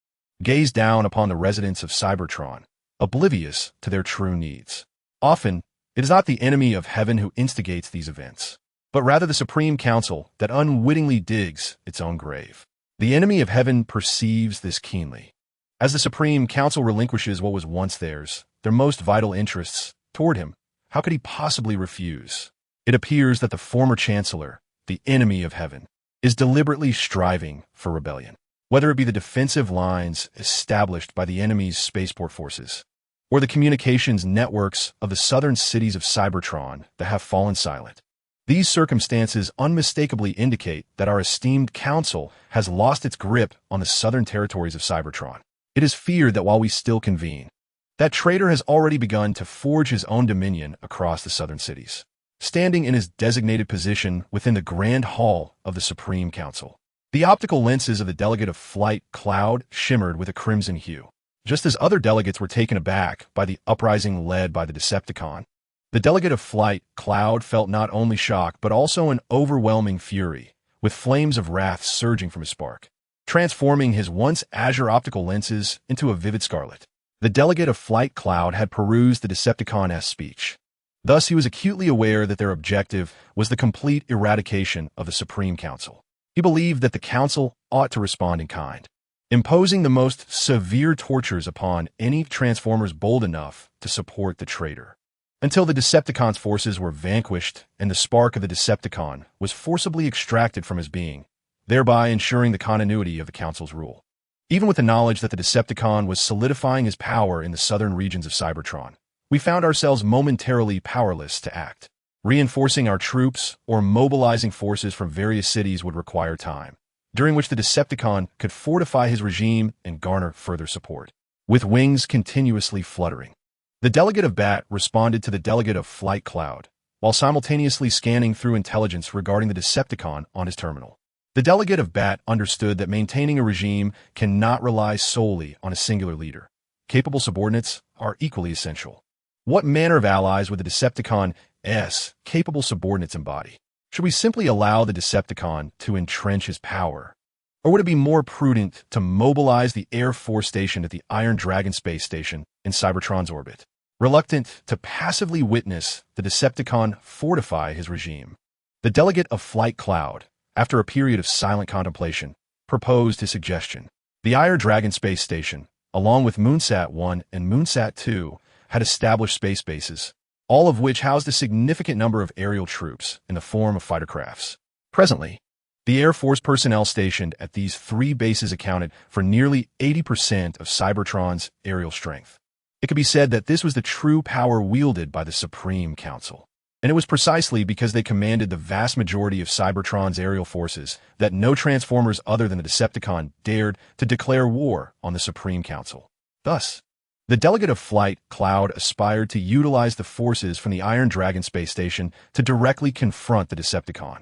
gazed down upon the residents of Cybertron, oblivious to their true needs. Often, it is not the enemy of heaven who instigates these events, but rather the Supreme Council that unwittingly digs its own grave. The enemy of heaven perceives this keenly. As the Supreme Council relinquishes what was once theirs, their most vital interests, toward him, how could he possibly refuse? It appears that the former Chancellor, the enemy of heaven, is deliberately striving for rebellion, whether it be the defensive lines established by the enemy's spaceport forces, or the communications networks of the southern cities of Cybertron that have fallen silent. These circumstances unmistakably indicate that our esteemed council has lost its grip on the southern territories of Cybertron. It is feared that while we still convene, that traitor has already begun to forge his own dominion across the southern cities, standing in his designated position within the Grand Hall of the Supreme Council. The optical lenses of the delegate of Flight, Cloud, shimmered with a crimson hue, just as other delegates were taken aback by the uprising led by the Decepticon. The delegate of Flight, Cloud, felt not only shock but also an overwhelming fury, with flames of wrath surging from his spark. transforming his once azure optical lenses into a vivid scarlet. The delegate of Flight Cloud had perused the Decepticon-esque speech. Thus, he was acutely aware that their objective was the complete eradication of the Supreme Council. He believed that the Council ought to respond in kind, imposing the most severe tortures upon any Transformers bold enough to support the traitor, until the Decepticon's forces were vanquished and the spark of the Decepticon was forcibly extracted from his being, thereby ensuring the continuity of the Council's rule. Even with the knowledge that the Decepticon was solidifying his power in the southern regions of Cybertron, we found ourselves momentarily powerless to act. Reinforcing our troops or mobilizing forces from various cities would require time, during which the Decepticon could fortify his regime and garner further support. With wings continuously fluttering, the delegate of Bat responded to the delegate of Flight Cloud, while simultaneously scanning through intelligence regarding the Decepticon on his terminal. The delegate of Bat understood that maintaining a regime cannot rely solely on a singular leader. Capable subordinates are equally essential. What manner of allies would the Decepticon-s capable subordinates embody? Should we simply allow the Decepticon to entrench his power? Or would it be more prudent to mobilize the Air Force stationed at the Iron Dragon space station in Cybertron's orbit? Reluctant to passively witness the Decepticon fortify his regime, the delegate of Flight Cloud, after a period of silent contemplation, proposed his suggestion. The Iron Dragon space station, along with Moonsat 1 and Moonsat 2, had established space bases, all of which housed a significant number of aerial troops in the form of fighter crafts. Presently, the Air Force personnel stationed at these three bases accounted for nearly 80% of Cybertron's aerial strength. It could be said that this was the true power wielded by the Supreme Council. And it was precisely because they commanded the vast majority of Cybertron's aerial forces that no Transformers other than the Decepticon dared to declare war on the Supreme Council. Thus, the delegate of Flight Cloud aspired to utilize the forces from the Iron Dragon space station to directly confront the Decepticon,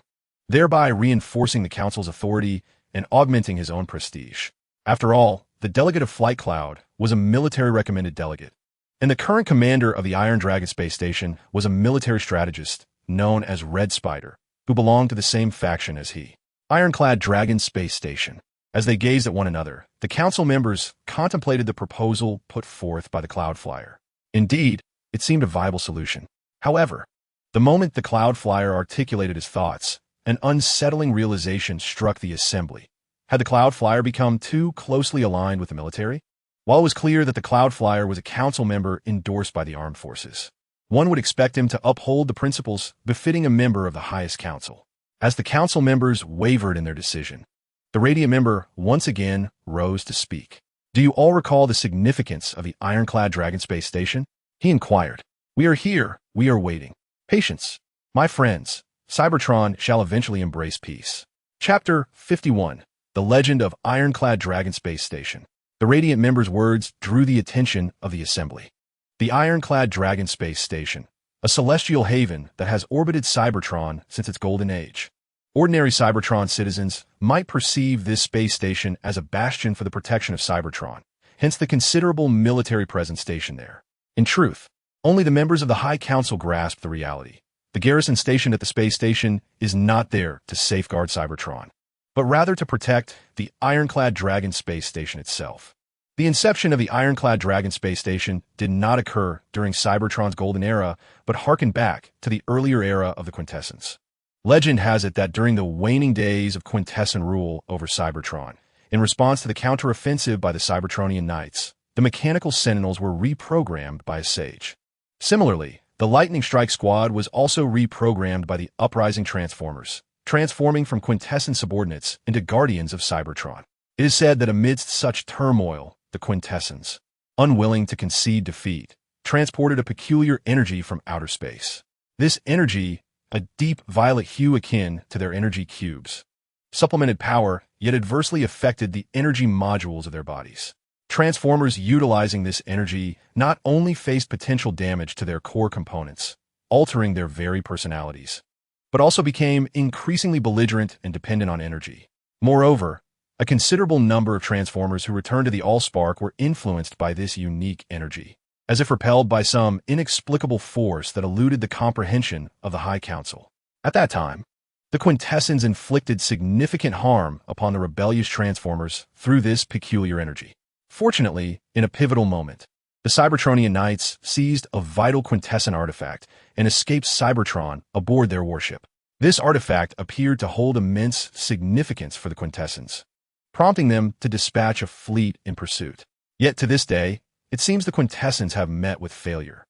thereby reinforcing the Council's authority and augmenting his own prestige. After all, the delegate of Flight Cloud was a military-recommended delegate, and the current commander of the Iron Dragon space station was a military strategist known as Red Spider, who belonged to the same faction as he. Ironclad Dragon space station. As they gazed at one another, the council members contemplated the proposal put forth by the Cloud Flyer. Indeed, it seemed a viable solution. However, the moment the Cloud Flyer articulated his thoughts, an unsettling realization struck the assembly. Had the Cloud Flyer become too closely aligned with the military? While it was clear that the Cloud Flyer was a council member endorsed by the armed forces, one would expect him to uphold the principles befitting a member of the highest council. As the council members wavered in their decision, the Radiant member once again rose to speak. "Do you all recall the significance of the Ironclad Dragon space station?" he inquired. "We are here. We are waiting. Patience. My friends, Cybertron shall eventually embrace peace." Chapter 51. The Legend of Ironclad Dragon space station. The Radiant member's words drew the attention of the assembly. The Ironclad Dragon space station, a celestial haven that has orbited Cybertron since its golden age. Ordinary Cybertron citizens might perceive this space station as a bastion for the protection of Cybertron, hence the considerable military presence stationed there. In truth, only the members of the High Council grasp the reality. The garrison stationed at the space station is not there to safeguard Cybertron, but rather to protect the Ironclad Dragon space station itself. The inception of the Ironclad Dragon space station did not occur during Cybertron's golden era, but harkened back to the earlier era of the Quintessence. Legend has it that during the waning days of Quintesson rule over Cybertron, in response to the counteroffensive by the Cybertronian Knights, the mechanical Sentinels were reprogrammed by a sage. Similarly, the Lightning Strike Squad was also reprogrammed by the Uprising Transformers, transforming from Quintesson subordinates into guardians of Cybertron. It is said that amidst such turmoil, the Quintessons, unwilling to concede defeat, transported a peculiar energy from outer space. This energy, a deep violet hue akin to their energy cubes, supplemented power, yet adversely affected the energy modules of their bodies. Transformers utilizing this energy not only faced potential damage to their core components, altering their very personalities, but also became increasingly belligerent and dependent on energy. Moreover, a considerable number of Transformers who returned to the Allspark were influenced by this unique energy, as if repelled by some inexplicable force that eluded the comprehension of the High Council. At that time, The quintessence inflicted significant harm upon the rebellious transformers through this peculiar energy. Fortunately, in a pivotal moment, the Cybertronian Knights seized a vital quintessent artifact and escaped Cybertron aboard their warship. This artifact appeared to hold immense significance for the quintessence, prompting them to dispatch a fleet in pursuit. Yet to this day, it seems the quintessence have met with failure.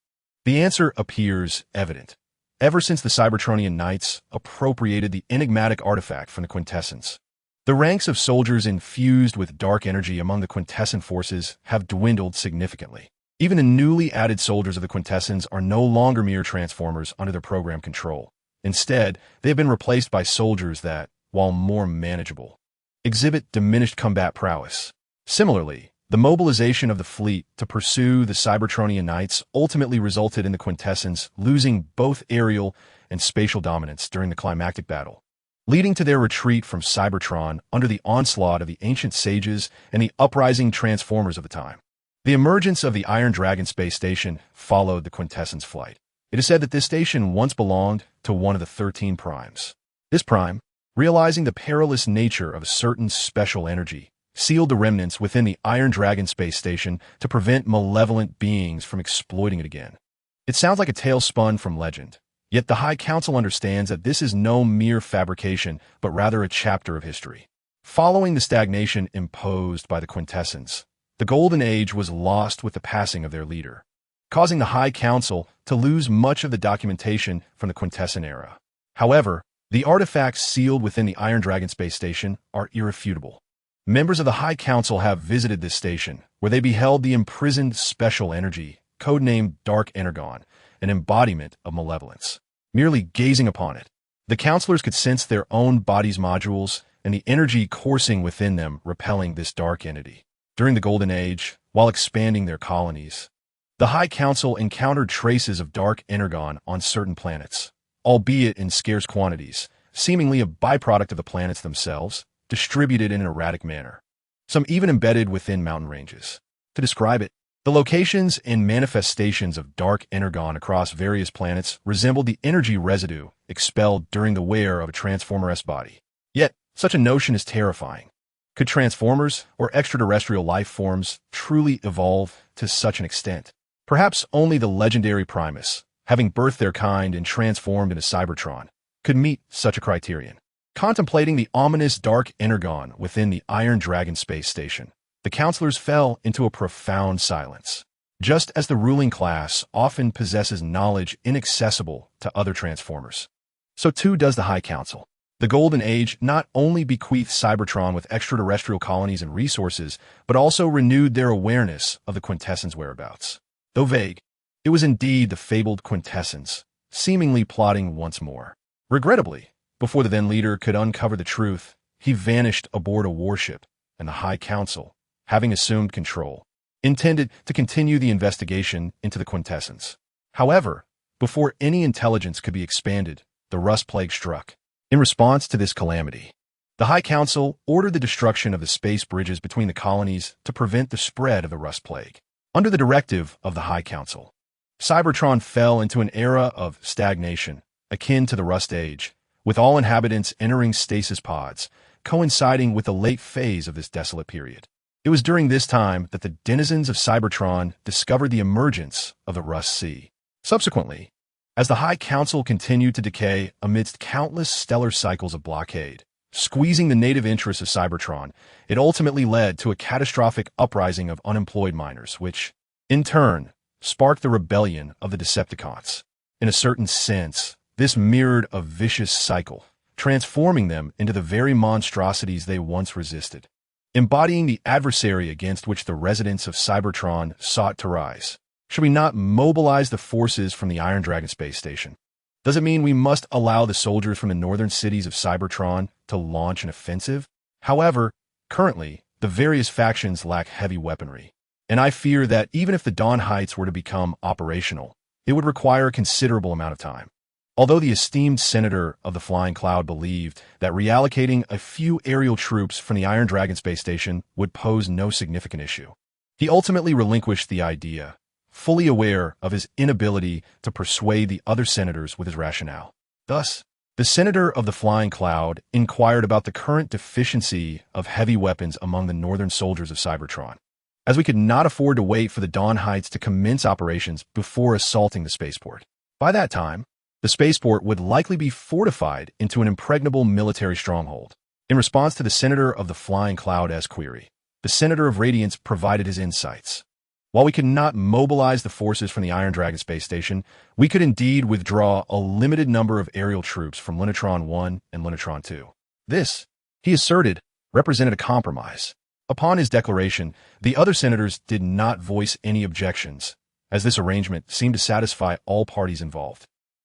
The answer appears evident. Ever since the Cybertronian Knights appropriated the enigmatic artifact from the quintessence, the ranks of soldiers infused with dark energy among the quintessent forces have dwindled significantly. Even the newly added soldiers of the quintessence are no longer mere transformers under their program control. Instead, they have been replaced by soldiers that, while more manageable, exhibit diminished combat prowess. Similarly, the mobilization of the fleet to pursue the Cybertronian Knights ultimately resulted in the quintessence losing both aerial and spatial dominance during the climactic battle, leading to their retreat from Cybertron under the onslaught of the ancient sages and the uprising transformers of the time. The emergence of the Iron Dragon space station followed the quintessence flight. It is said that this station once belonged to one of the 13 primes. This prime, realizing the perilous nature of a certain special energy, sealed the remnants within the Iron Dragon space station to prevent malevolent beings from exploiting it again. It sounds like a tale spun from legend, yet the High Council understands that this is no mere fabrication, but rather a chapter of history. Following the stagnation imposed by the quintessence, the Golden Age was lost with the passing of their leader, causing the High Council to lose much of the documentation from the quintessent era. However, the artifacts sealed within the Iron Dragon space station are irrefutable. Members of the High Council have visited this station, where they beheld the imprisoned special energy, codenamed Dark Energon, an embodiment of malevolence. Merely gazing upon it, the counselors could sense their own body's modules and the energy coursing within them repelling this dark entity. During the Golden Age, while expanding their colonies, the High Council encountered traces of Dark Energon on certain planets, albeit in scarce quantities, seemingly a byproduct of the planets themselves, distributed in an erratic manner, some even embedded within mountain ranges. To describe it, the locations and manifestations of Dark Energon across various planets resembled the energy residue expelled during the wear of a Transformer-esque body. Yet, such a notion is terrifying. Could Transformers or extraterrestrial life forms truly evolve to such an extent? Perhaps only the legendary Primus, having birthed their kind and transformed into Cybertron, could meet such a criterion. Contemplating the ominous Dark Energon within the Iron Dragon space station, the counselors fell into a profound silence. Just as the ruling class often possesses knowledge inaccessible to other Transformers, so too does the High Council. The Golden Age not only bequeathed Cybertron with extraterrestrial colonies and resources, but also renewed their awareness of the quintessence whereabouts. Though vague, it was indeed the fabled quintessence, seemingly plotting once more. Regrettably, before the then-leader could uncover the truth, he vanished aboard a warship, and the High Council, having assumed control, intended to continue the investigation into the quintessence. However, before any intelligence could be expanded, the Rust Plague struck. In response to this calamity, the High Council ordered the destruction of the space bridges between the colonies to prevent the spread of the Rust Plague. Under the directive of the High Council, Cybertron fell into an era of stagnation, akin to the Rust Age, with all inhabitants entering stasis pods, coinciding with the late phase of this desolate period. It was during this time that the denizens of Cybertron discovered the emergence of the Rust Sea. Subsequently, as the High Council continued to decay amidst countless stellar cycles of blockade, squeezing the native interests of Cybertron, it ultimately led to a catastrophic uprising of unemployed miners, which, in turn, sparked the rebellion of the Decepticons. In a certain sense, this mirrored a vicious cycle, transforming them into the very monstrosities they once resisted, embodying the adversary against which the residents of Cybertron sought to rise. Should we not mobilize the forces from the Iron Dragon space station? Does it mean we must allow the soldiers from the northern cities of Cybertron to launch an offensive? However, currently, the various factions lack heavy weaponry, and I fear that even if the Dawn Heights were to become operational, it would require a considerable amount of time. Although the esteemed senator of the Flying Cloud believed that reallocating a few aerial troops from the Iron Dragon space station would pose no significant issue, he ultimately relinquished the idea, fully aware of his inability to persuade the other senators with his rationale. Thus, The Senator of the Flying Cloud inquired about the current deficiency of heavy weapons among the northern soldiers of Cybertron, as we could not afford to wait for the Dawn Heights to commence operations before assaulting the spaceport. By that time, the spaceport would likely be fortified into an impregnable military stronghold. In response to the Senator of the Flying Cloud's query, the Senator of Radiance provided his insights. While we could not mobilize the forces from the Iron Dragon space station, we could indeed withdraw a limited number of aerial troops from Lunatron 1 and Lunatron 2. This, he asserted, represented a compromise. Upon his declaration, the other senators did not voice any objections, as this arrangement seemed to satisfy all parties involved.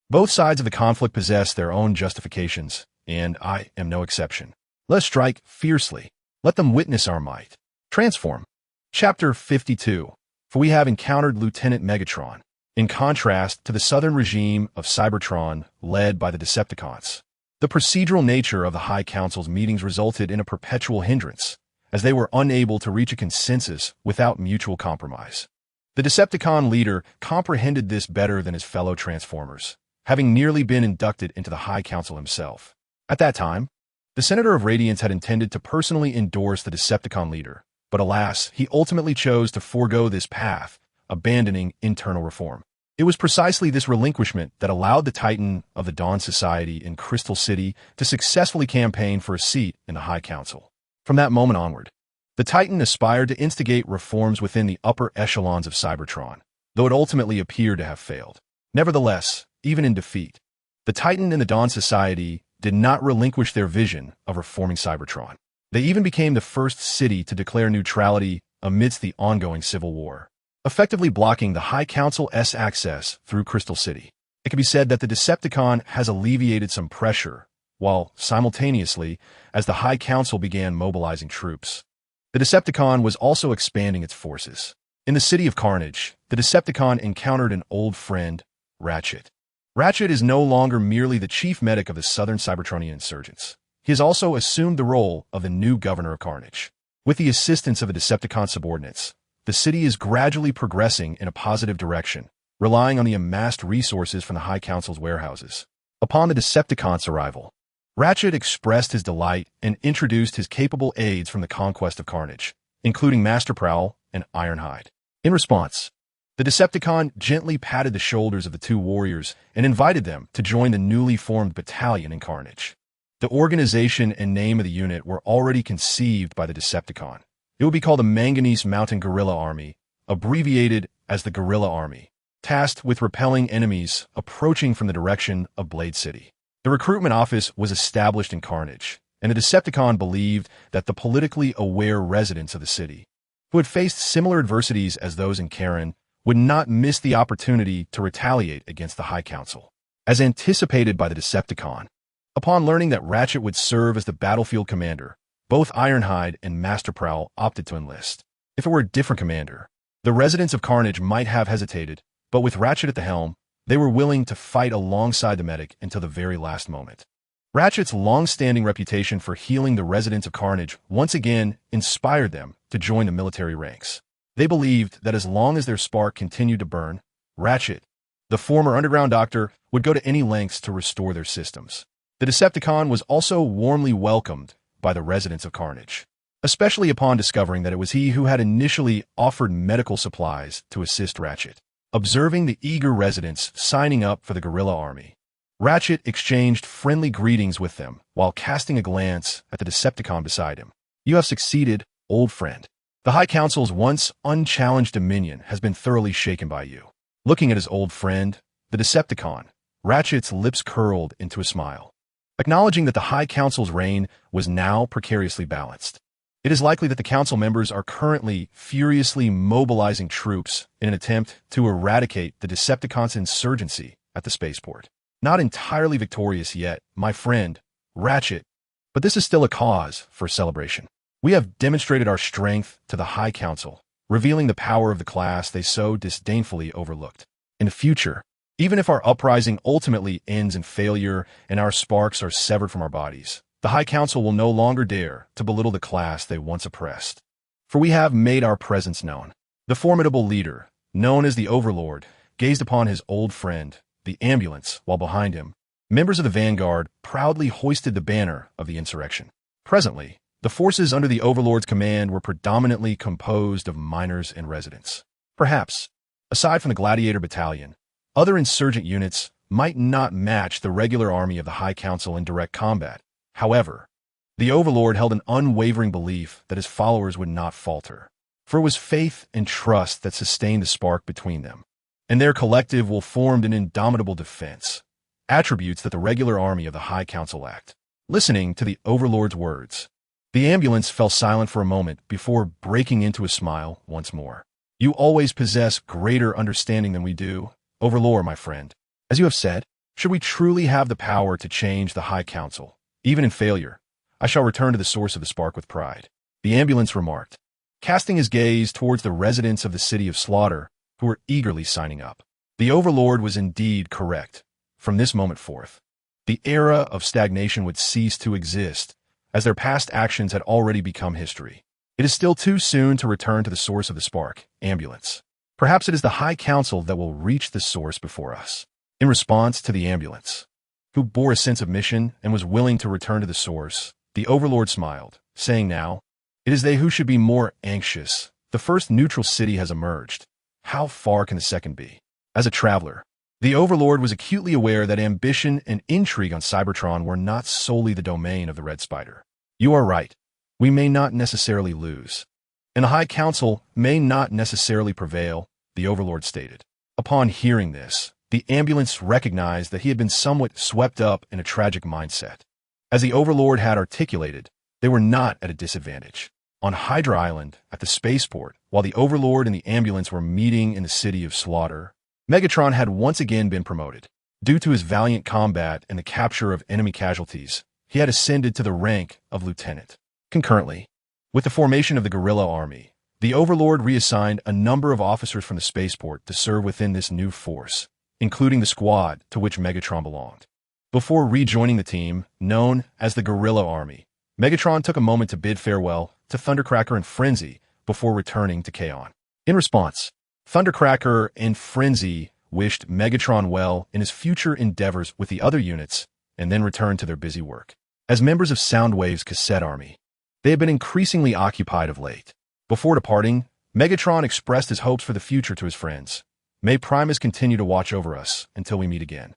Both sides of the conflict possess their own justifications, and I am no exception. Let us strike fiercely. Let them witness our might. Transform. Chapter 52. For we have encountered Lieutenant Megatron, in contrast to the southern regime of Cybertron led by the Decepticons. The procedural nature of the High Council's meetings resulted in a perpetual hindrance, as they were unable to reach a consensus without mutual compromise. The Decepticon leader comprehended this better than his fellow Transformers, having nearly been inducted into the High Council himself. At that time, the Senator of Radiance had intended to personally endorse the Decepticon leader, but alas, he ultimately chose to forego this path, abandoning internal reform. It was precisely this relinquishment that allowed the Titan of the Dawn Society in Crystal City to successfully campaign for a seat in the High Council. From that moment onward, the Titan aspired to instigate reforms within the upper echelons of Cybertron, though it ultimately appeared to have failed. Nevertheless, even in defeat, the Titan and the Dawn Society did not relinquish their vision of reforming Cybertron. They even became the first city to declare neutrality amidst the ongoing civil war, effectively blocking the High Council's access through Crystal City. It can be said that the Decepticon has alleviated some pressure, while simultaneously, as the High Council began mobilizing troops, the Decepticon was also expanding its forces. In the City of Carnage, the Decepticon encountered an old friend, Ratchet. Ratchet is no longer merely the chief medic of the Southern Cybertronian insurgents. He has also assumed the role of the new Governor of Carnage. With the assistance of the Decepticon subordinates, the city is gradually progressing in a positive direction, relying on the amassed resources from the High Council's warehouses. Upon the Decepticons' arrival, Ratchet expressed his delight and introduced his capable aides from the conquest of Carnage, including Master Prowl and Ironhide. In response, the Decepticon gently patted the shoulders of the two warriors and invited them to join the newly formed battalion in Carnage. The organization and name of the unit were already conceived by the Decepticon. It would be called the Manganese Mountain Guerrilla Army, abbreviated as the Guerrilla Army, tasked with repelling enemies approaching from the direction of Blade City. The recruitment office was established in Carnage, and the Decepticon believed that the politically aware residents of the city, who had faced similar adversities as those in Kaon, would not miss the opportunity to retaliate against the High Council. As anticipated by the Decepticon, upon learning that Ratchet would serve as the battlefield commander, both Ironhide and Master Prowl opted to enlist. If it were a different commander, the residents of Carnage might have hesitated, but with Ratchet at the helm, they were willing to fight alongside the medic until the very last moment. Ratchet's long-standing reputation for healing the residents of Carnage once again inspired them to join the military ranks. They believed that as long as their spark continued to burn, Ratchet, the former underground doctor, would go to any lengths to restore their systems. The Decepticon was also warmly welcomed by the residents of Carnage, especially upon discovering that it was he who had initially offered medical supplies to assist Ratchet. Observing the eager residents signing up for the Guerrilla Army, Ratchet exchanged friendly greetings with them while casting a glance at the Decepticon beside him. "You have succeeded, old friend. The High Council's once unchallenged dominion has been thoroughly shaken by you." Looking at his old friend, the Decepticon, Ratchet's lips curled into a smile, acknowledging that the High Council's reign was now precariously balanced. It is likely that the council members are currently furiously mobilizing troops in an attempt to eradicate the Decepticons' insurgency at the spaceport. Not entirely victorious yet, my friend, Ratchet, but this is still a cause for celebration. We have demonstrated our strength to the High Council, revealing the power of the class they so disdainfully overlooked. In the future, even if our uprising ultimately ends in failure and our sparks are severed from our bodies, the High Council will no longer dare to belittle the class they once oppressed. For we have made our presence known. The formidable leader, known as the Overlord, gazed upon his old friend, the ambulance, while behind him, Members of the vanguard proudly hoisted the banner of the insurrection. Presently, the forces under the Overlord's command were predominantly composed of miners and residents. Perhaps, aside from the Gladiator Battalion, other insurgent units might not match the regular army of the High Council in direct combat. However, the Overlord held an unwavering belief that his followers would not falter, for it was faith and trust that sustained the spark between them, and their collective will formed an indomitable defense, attributes that the regular army of the High Council lacked. Listening to the Overlord's words, the ambulance fell silent for a moment before breaking into a smile once more. You always possess greater understanding than we do, Overlord, my friend. As you have said, should we truly have the power to change the High Council, even in failure, I shall return to the source of the spark with pride, the ambulance remarked, casting his gaze towards the residents of the city of Slaughter, who were eagerly signing up. The Overlord was indeed correct. From this moment forth, the era of stagnation would cease to exist, as their past actions had already become history. It is still too soon to return to the source of the spark, ambulance. Perhaps it is the High Council that will reach the source before us. In response to the ambulance, who bore a sense of mission and was willing to return to the source, the Overlord smiled, saying now, it is they who should be more anxious. The first neutral city has emerged. How far can the second be? As a traveler, the Overlord was acutely aware that ambition and intrigue on Cybertron were not solely the domain of the Red Spider. You are right. We may not necessarily lose, and the High Council may not necessarily prevail, the Overlord stated. Upon hearing this, the ambulance recognized that he had been somewhat swept up in a tragic mindset. As the Overlord had articulated, they were not at a disadvantage. On Hydra Island, at the spaceport, while the Overlord and the ambulance were meeting in the city of Slaughter, Megatron had once again been promoted. Due to his valiant combat and the capture of enemy casualties, he had ascended to the rank of lieutenant. Concurrently, with the formation of the guerrilla army, the Overlord reassigned a number of officers from the spaceport to serve within this new force, including the squad to which Megatron belonged. Before rejoining the team, known as the Guerrilla Army, Megatron took a moment to bid farewell to Thundercracker and Frenzy before returning to Kaon. In response, Thundercracker and Frenzy wished Megatron well in his future endeavors with the other units and then returned to their busy work. As members of Soundwave's cassette army, they had been increasingly occupied of late. Before departing, Megatron expressed his hopes for the future to his friends. May Primus continue to watch over us until we meet again.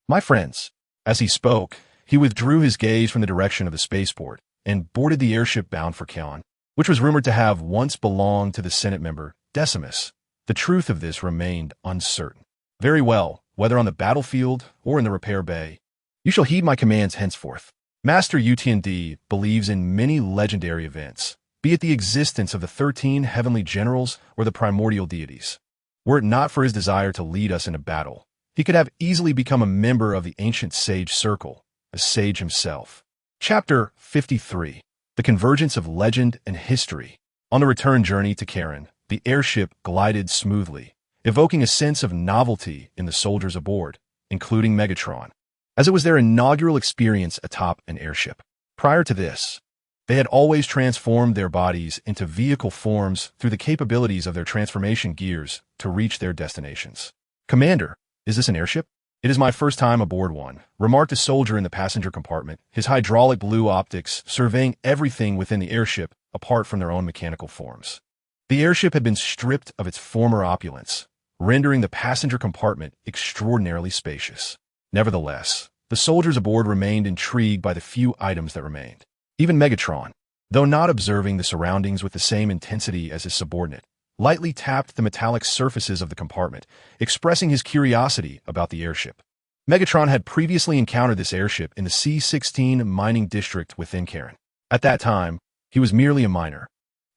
My friends. As he spoke, he withdrew his gaze from the direction of the spaceport and boarded the airship bound for Kaon, which was rumored to have once belonged to the Senate member Decimus. The truth of this remained uncertain. Very well, whether on the battlefield or in the repair bay, you shall heed my commands henceforth. Master UTND believes in many legendary events, be it the existence of the 13 heavenly generals or the primordial deities. Were it not for his desire to lead us in a battle, he could have easily become a member of the ancient sage circle, a sage himself. Chapter 53. The Convergence of Legend and History. On the return journey to Kaon, the airship glided smoothly, evoking a sense of novelty in the soldiers aboard, including Megatron, as it was their inaugural experience atop an airship. Prior to this, they had always transformed their bodies into vehicle forms through the capabilities of their transformation gears to reach their destinations. Commander, is this an airship? It is my first time aboard one, remarked a soldier in the passenger compartment, his hydraulic blue optics surveying everything within the airship apart from their own mechanical forms. The airship had been stripped of its former opulence, rendering the passenger compartment extraordinarily spacious. Nevertheless, the soldiers aboard remained intrigued by the few items that remained. Even Megatron, though not observing the surroundings with the same intensity as his subordinate, lightly tapped the metallic surfaces of the compartment, expressing his curiosity about the airship. Megatron had previously encountered this airship in the C-16 mining district within Kaon. At that time, he was merely a miner,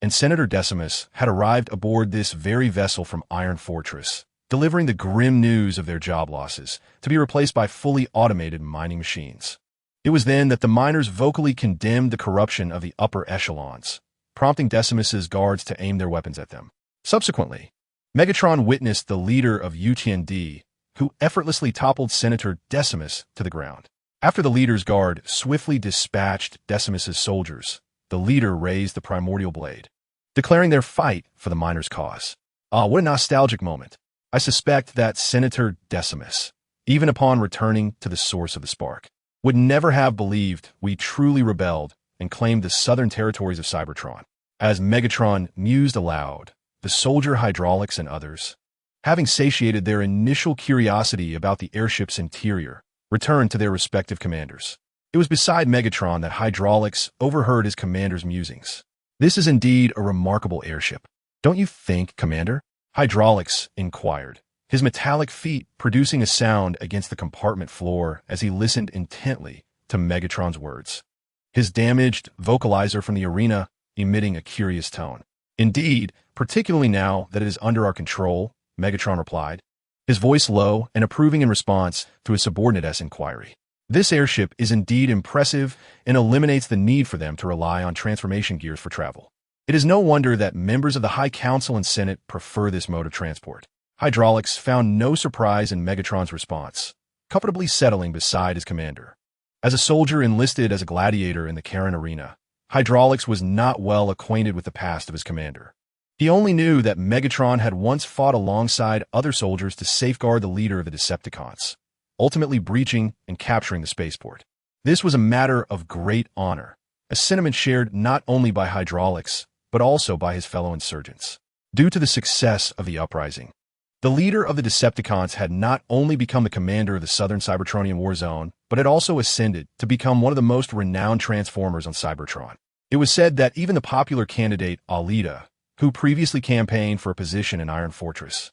and Senator Decimus had arrived aboard this very vessel from Iron Fortress, delivering the grim news of their job losses, to be replaced by fully automated mining machines. It was then that the miners vocally condemned the corruption of the upper echelons, prompting Decimus's guards to aim their weapons at them. Subsequently, Megatron witnessed the leader of UTND, who effortlessly toppled Senator Decimus to the ground. After the leader's guard swiftly dispatched Decimus's soldiers, the leader raised the primordial blade, declaring their fight for the miners' cause. Ah, what a nostalgic moment. I suspect that Senator Decimus, even upon returning to the source of the spark. Would never have believed we truly rebelled and claimed the southern territories of Cybertron. As Megatron mused aloud, the soldier hydraulics and others, having satiated their initial curiosity about the airship's interior, returned to their respective commanders. It was beside Megatron that Hydraulics overheard his commander's musings. "This is indeed a remarkable airship, don't you think, Commander?" Hydraulics inquired, his metallic feet producing a sound against the compartment floor as he listened intently to Megatron's words, his damaged vocalizer from the arena emitting a curious tone. "Indeed, particularly now that it is under our control," Megatron replied, his voice low and approving in response to his subordinate's inquiry. "This airship is indeed impressive and eliminates the need for them to rely on transformation gears for travel. It is no wonder that members of the High Council and Senate prefer this mode of transport." Hydraulics found no surprise in Megatron's response, comfortably settling beside his commander. As a soldier enlisted as a gladiator in the Kaon arena, Hydraulics was not well acquainted with the past of his commander. He only knew that Megatron had once fought alongside other soldiers to safeguard the leader of the Decepticons, ultimately breaching and capturing the spaceport. This was a matter of great honor, a sentiment shared not only by Hydraulics, but also by his fellow insurgents. Due to the success of the Uprising, the leader of the Decepticons had not only become the commander of the Southern Cybertronian War Zone, but had also ascended to become one of the most renowned transformers on Cybertron. It was said that even the popular candidate Alita, who previously campaigned for a position in Iron Fortress,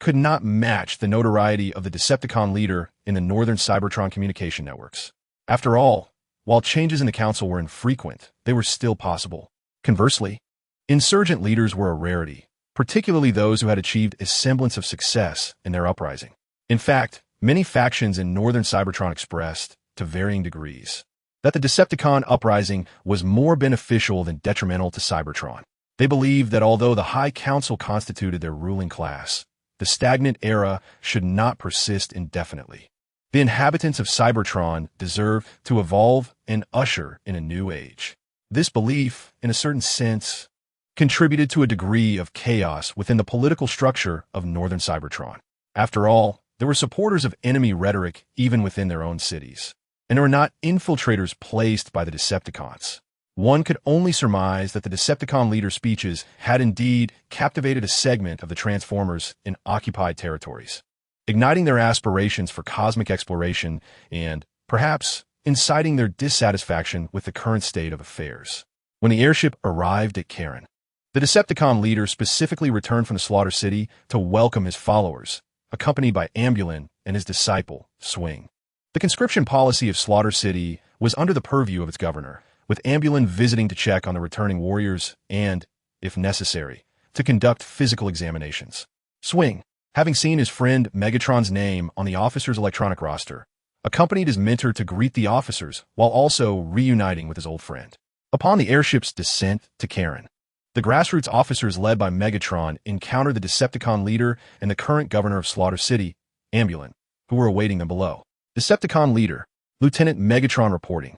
could not match the notoriety of the Decepticon leader in the Northern Cybertron communication networks. After all, while changes in the council were infrequent, they were still possible. Conversely, insurgent leaders were a rarity, particularly those who had achieved a semblance of success in their uprising. In fact, many factions in Northern Cybertron expressed, to varying degrees, that the Decepticon uprising was more beneficial than detrimental to Cybertron. They believed that although the High Council constituted their ruling class, the stagnant era should not persist indefinitely. The inhabitants of Cybertron deserve to evolve and usher in a new age. This belief, in a certain sense, contributed to a degree of chaos within the political structure of Northern Cybertron. After all, there were supporters of enemy rhetoric even within their own cities, and there were not infiltrators placed by the Decepticons. One could only surmise that the Decepticon leader's speeches had indeed captivated a segment of the Transformers in occupied territories, igniting their aspirations for cosmic exploration and, perhaps, inciting their dissatisfaction with the current state of affairs. When the airship arrived at Kaon, the Decepticon leader specifically returned from the Slaughter City to welcome his followers, accompanied by Ambulin and his disciple, Swing. The conscription policy of Slaughter City was under the purview of its governor, with Ambulin visiting to check on the returning warriors and, if necessary, to conduct physical examinations. Swing, having seen his friend Megatron's name on the officer's electronic roster, accompanied his mentor to greet the officers while also reuniting with his old friend. Upon the airship's descent to Kaon, the grassroots officers led by Megatron encountered the Decepticon leader and the current governor of Slaughter City, Ambulin, who were awaiting them below. Decepticon leader, Lieutenant Megatron reporting.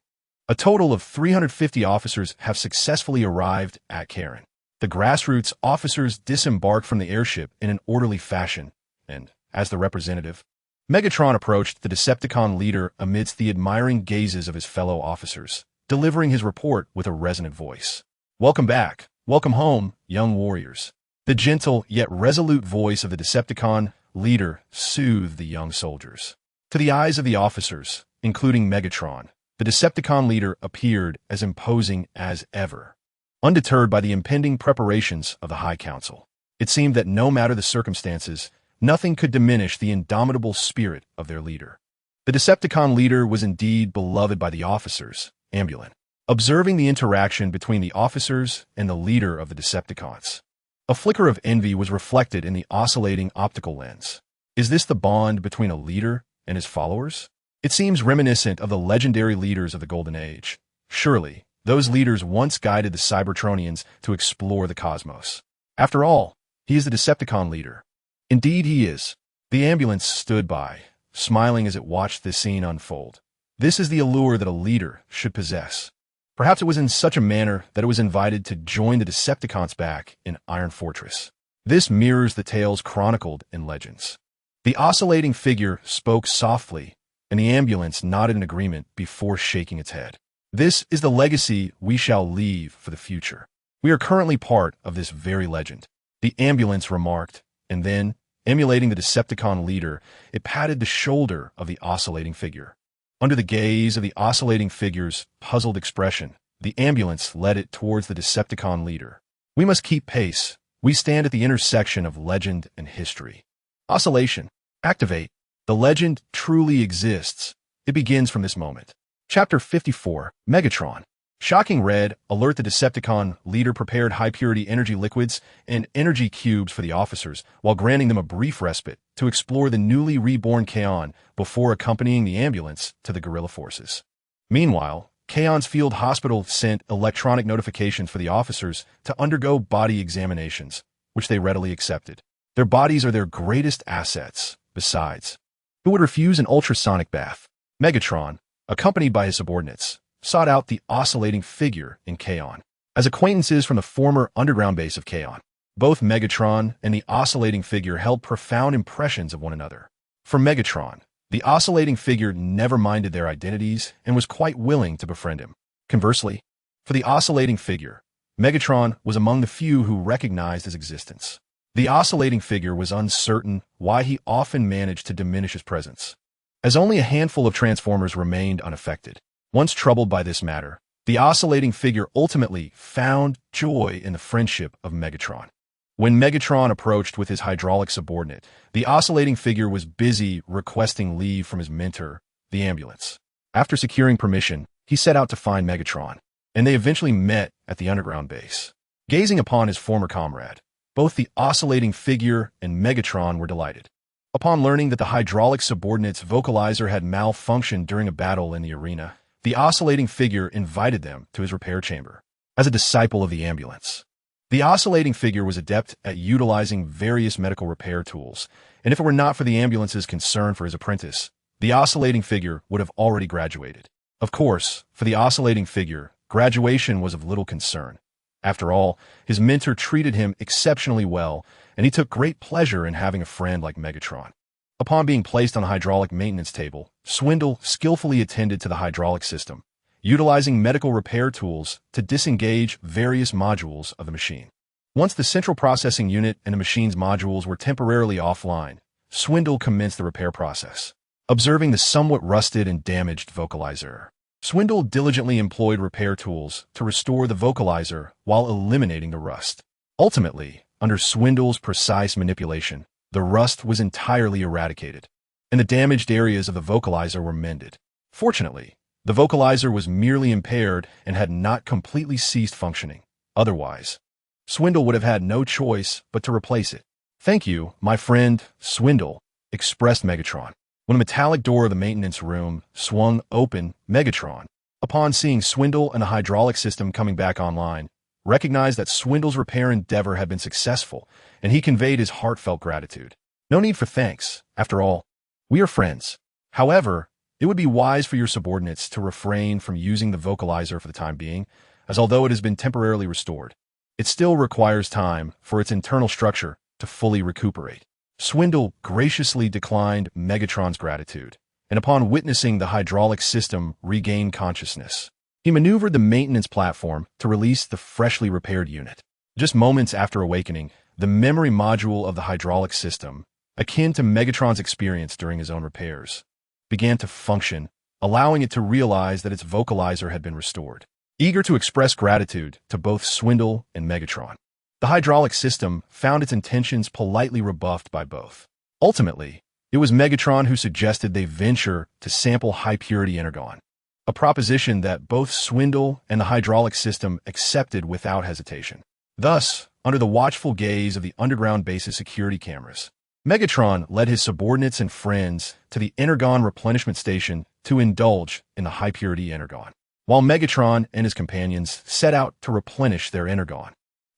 A total of 350 officers have successfully arrived at Kaon. The grassroots officers disembarked from the airship in an orderly fashion, and, as the representative, Megatron approached the Decepticon leader amidst the admiring gazes of his fellow officers, delivering his report with a resonant voice. "Welcome back. Welcome home, young warriors." The gentle yet resolute voice of the Decepticon leader soothed the young soldiers. To the eyes of the officers, including Megatron, the Decepticon leader appeared as imposing as ever. Undeterred by the impending preparations of the High Council, it seemed that no matter the circumstances, nothing could diminish the indomitable spirit of their leader. The Decepticon leader was indeed beloved by the officers, Ambulin. Observing the interaction between the officers and the leader of the Decepticons, a flicker of envy was reflected in the oscillating optical lens. Is this the bond between a leader and his followers? It seems reminiscent of the legendary leaders of the Golden Age. Surely, those leaders once guided the Cybertronians to explore the cosmos. After all, he is the Decepticon leader. Indeed he is. The ambulance stood by, smiling as it watched this scene unfold. This is the allure that a leader should possess. Perhaps it was in such a manner that it was invited to join the Decepticons back in Iron Fortress. This mirrors the tales chronicled in legends. The oscillating figure spoke softly, and the ambulance nodded in agreement before shaking its head. This is the legacy we shall leave for the future. We are currently part of this very legend, the ambulance remarked, and then, emulating the Decepticon leader, it patted the shoulder of the oscillating figure. Under the gaze of the oscillating figure's puzzled expression, the ambulance led it towards the Decepticon leader. We must keep pace. We stand at the intersection of legend and history. Oscillation. Activate. The legend truly exists. It begins from this moment. Chapter 54, Megatron. Shocking red, alert the Decepticon leader prepared high-purity energy liquids and energy cubes for the officers, while granting them a brief respite to explore the newly reborn Kaon before accompanying the ambulance to the guerrilla forces. Meanwhile, Kaon's field hospital sent electronic notifications for the officers to undergo body examinations, which they readily accepted. Their bodies are their greatest assets. Besides, who would refuse an ultrasonic bath? Megatron, accompanied by his subordinates, sought out the oscillating figure in Kaon. As acquaintances from the former underground base of Kaon, both Megatron and the oscillating figure held profound impressions of one another. For Megatron, the oscillating figure never minded their identities and was quite willing to befriend him. Conversely, for the oscillating figure, Megatron was among the few who recognized his existence. The oscillating figure was uncertain why he often managed to diminish his presence, as only a handful of Transformers remained unaffected. Once troubled by this matter, the oscillating figure ultimately found joy in the friendship of Megatron. When Megatron approached with his hydraulic subordinate, the oscillating figure was busy requesting leave from his mentor, the ambulance. After securing permission, he set out to find Megatron, and they eventually met at the underground base. Gazing upon his former comrade, both the oscillating figure and Megatron were delighted. Upon learning that the hydraulic subordinate's vocalizer had malfunctioned during a battle in the arena, the oscillating figure invited them to his repair chamber. As a disciple of the ambulance, the oscillating figure was adept at utilizing various medical repair tools, and if it were not for the ambulance's concern for his apprentice, the oscillating figure would have already graduated. Of course, for the oscillating figure, graduation was of little concern. After all, his mentor treated him exceptionally well, and he took great pleasure in having a friend like Megatron. Upon being placed on the hydraulic maintenance table, Swindle skillfully attended to the hydraulic system, utilizing medical repair tools to disengage various modules of the machine. Once the central processing unit and the machine's modules were temporarily offline, Swindle commenced the repair process. Observing the somewhat rusted and damaged vocalizer, Swindle diligently employed repair tools to restore the vocalizer while eliminating the rust. Ultimately, under Swindle's precise manipulation, the rust was entirely eradicated, and the damaged areas of the vocalizer were mended. Fortunately, the vocalizer was merely impaired and had not completely ceased functioning. Otherwise, Swindle would have had no choice but to replace it. "Thank you, my friend, Swindle," expressed Megatron. When a metallic door of the maintenance room swung open, Megatron, upon seeing Swindle and the hydraulic system coming back online, recognized that Swindle's repair endeavor had been successful, and he conveyed his heartfelt gratitude. "No need for thanks. After all, we are friends. However, it would be wise for your subordinates to refrain from using the vocalizer for the time being, as although it has been temporarily restored, it still requires time for its internal structure to fully recuperate." Swindle graciously declined Megatron's gratitude, and upon witnessing the hydraulic system regain consciousness, he maneuvered the maintenance platform to release the freshly repaired unit. Just moments after awakening, the memory module of the hydraulic system, akin to Megatron's experience during his own repairs, began to function, allowing it to realize that its vocalizer had been restored. Eager to express gratitude to both Swindle and Megatron, the hydraulic system found its intentions politely rebuffed by both. Ultimately, it was Megatron who suggested they venture to sample high-purity energon, a proposition that both Swindle and the hydraulic system accepted without hesitation. Thus, under the watchful gaze of the underground base's security cameras, Megatron led his subordinates and friends to the energon replenishment station to indulge in the high-purity energon, while Megatron and his companions set out to replenish their energon.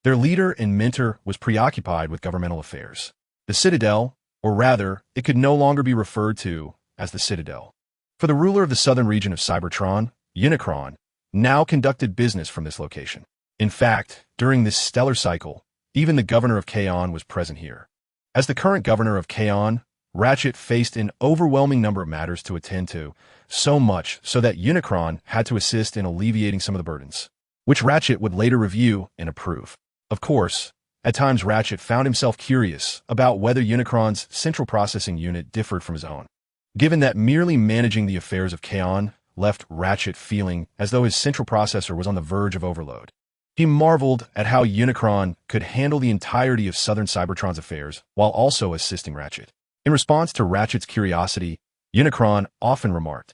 Their leader and mentor was preoccupied with governmental affairs. The Citadel, or rather, it could no longer be referred to as the Citadel. For the ruler of the southern region of Cybertron, Unicron, now conducted business from this location. In fact, during this stellar cycle, even the governor of Kaon was present here. As the current governor of Kaon, Ratchet faced an overwhelming number of matters to attend to, so much so that Unicron had to assist in alleviating some of the burdens, which Ratchet would later review and approve. Of course, at times Ratchet found himself curious about whether Unicron's central processing unit differed from his own, given that merely managing the affairs of Kaon left Ratchet feeling as though his central processor was on the verge of overload. He marveled at how Unicron could handle the entirety of Southern Cybertron's affairs while also assisting Ratchet. In response to Ratchet's curiosity, Unicron often remarked,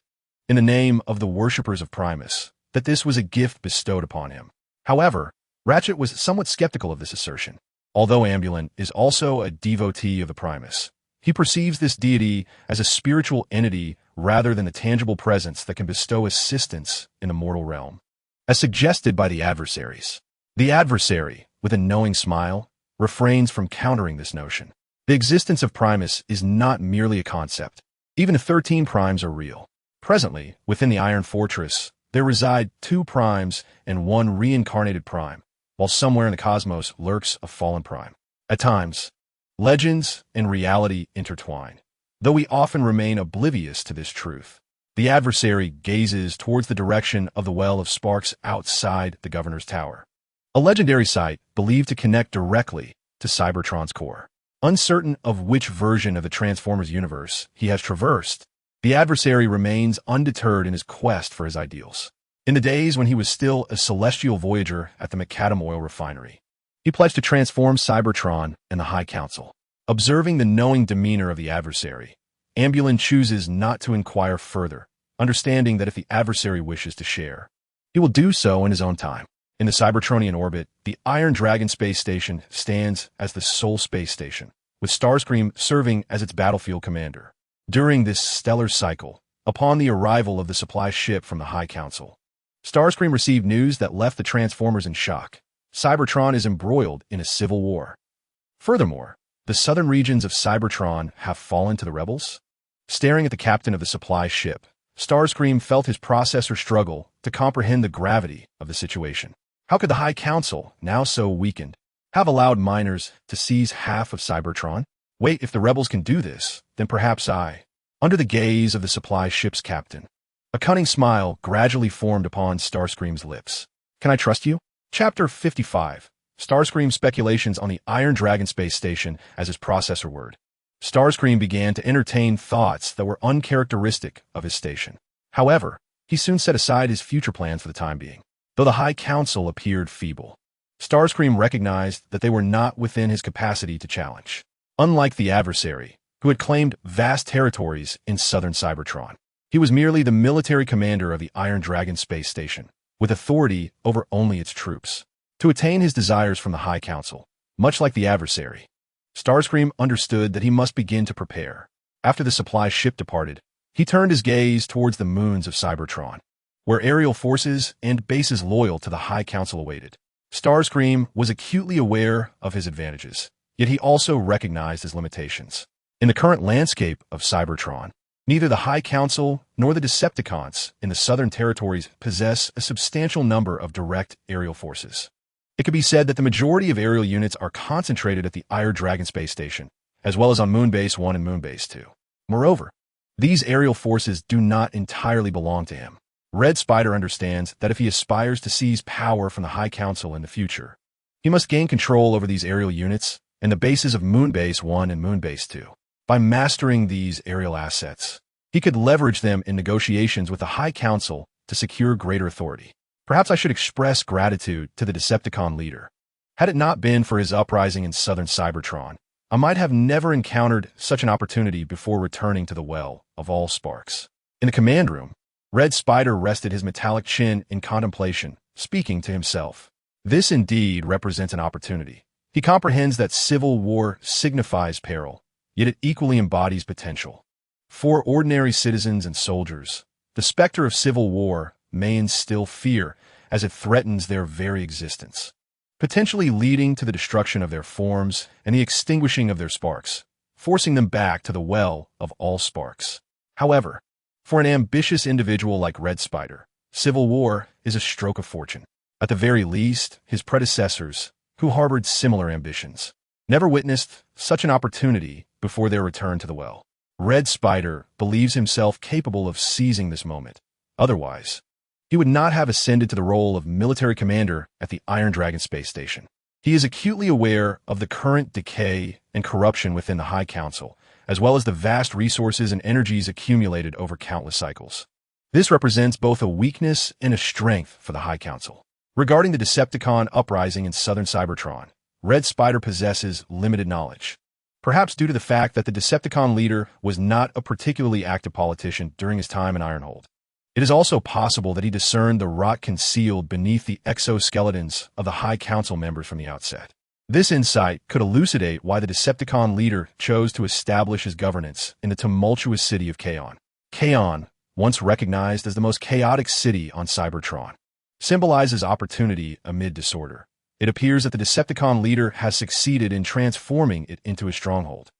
in the name of the worshippers of Primus, that this was a gift bestowed upon him. However, Ratchet was somewhat skeptical of this assertion. Although Ambulin is also a devotee of the Primus, he perceives this deity as a spiritual entity rather than a tangible presence that can bestow assistance in the mortal realm, as suggested by the adversaries. The adversary, with a knowing smile, refrains from countering this notion. The existence of Primus is not merely a concept. Even 13 primes are real. Presently, within the Iron Fortress, there reside 2 primes and 1 reincarnated prime, while somewhere in the cosmos lurks a fallen prime. At times, legends and reality intertwine, though we often remain oblivious to this truth. The adversary gazes towards the direction of the Well of Sparks outside the Governor's Tower, a legendary site believed to connect directly to Cybertron's core. Uncertain of which version of the Transformers universe he has traversed, the adversary remains undeterred in his quest for his ideals. In the days when he was still a celestial voyager at the Macadam Oil Refinery, he pledged to transform Cybertron and the High Council. Observing the knowing demeanor of the adversary, Ambulin chooses not to inquire further, understanding that if the adversary wishes to share, he will do so in his own time. In the Cybertronian orbit, the Iron Dragon space station stands as the sole space station, with Starscream serving as its battlefield commander. During this stellar cycle, upon the arrival of the supply ship from the High Council, Starscream received news that left the Transformers in shock. Cybertron is embroiled in a civil war. Furthermore, the southern regions of Cybertron have fallen to the rebels. Staring at the captain of the supply ship, Starscream felt his processor struggle to comprehend the gravity of the situation. How could the High Council, now so weakened, have allowed miners to seize half of Cybertron? Wait, if the rebels can do this, then perhaps I. Under the gaze of the supply ship's captain, a cunning smile gradually formed upon Starscream's lips. Can I trust you? Chapter 55. Starscream's speculations on the Iron Dragon space station as his processor word. Starscream began to entertain thoughts that were uncharacteristic of his station. However, he soon set aside his future plans for the time being. Though the High Council appeared feeble, Starscream recognized that they were not within his capacity to challenge. Unlike the adversary, who had claimed vast territories in southern Cybertron, he was merely the military commander of the Iron Dragon space station, with authority over only its troops. To attain his desires from the High Council, much like the adversary, Starscream understood that he must begin to prepare. After the supply ship departed, he turned his gaze towards the moons of Cybertron, where aerial forces and bases loyal to the High Council awaited. Starscream was acutely aware of his advantages, yet he also recognized his limitations. In the current landscape of Cybertron, neither the High Council nor the Decepticons in the southern territories possess a substantial number of direct aerial forces. It could be said that the majority of aerial units are concentrated at the Iron Dragon space station, as well as on Moonbase 1 and Moonbase 2. Moreover, these aerial forces do not entirely belong to him. Red Spider understands that if he aspires to seize power from the High Council in the future, he must gain control over these aerial units and the bases of Moonbase 1 and Moonbase 2. By mastering these aerial assets, he could leverage them in negotiations with the High Council to secure greater authority. Perhaps I should express gratitude to the Decepticon leader. Had it not been for his uprising in southern Cybertron, I might have never encountered such an opportunity before returning to the Well of All Sparks. In the command room, Red Spider rested his metallic chin in contemplation, speaking to himself. This indeed represents an opportunity. He comprehends that civil war signifies peril, yet it equally embodies potential. For ordinary citizens and soldiers, the specter of civil war may instill fear as it threatens their very existence, potentially leading to the destruction of their forms and the extinguishing of their sparks, forcing them back to the Well of All Sparks. However, for an ambitious individual like Red Spider, civil war is a stroke of fortune. At the very least, his predecessors, who harbored similar ambitions, never witnessed such an opportunity before their return to the Well. Red Spider believes himself capable of seizing this moment. Otherwise, he would not have ascended to the role of military commander at the Iron Dragon space station. He is acutely aware of the current decay and corruption within the High Council, as well as the vast resources and energies accumulated over countless cycles. This represents both a weakness and a strength for the High Council. Regarding the Decepticon uprising in southern Cybertron, Red Spider possesses limited knowledge. Perhaps due to the fact that the Decepticon leader was not a particularly active politician during his time in Ironhold. It is also possible that he discerned the rot concealed beneath the exoskeletons of the High Council members from the outset. This insight could elucidate why the Decepticon leader chose to establish his governance in the tumultuous city of Kaon. Kaon, once recognized as the most chaotic city on Cybertron, symbolizes opportunity amid disorder. It appears that the Decepticon leader has succeeded in transforming it into a stronghold.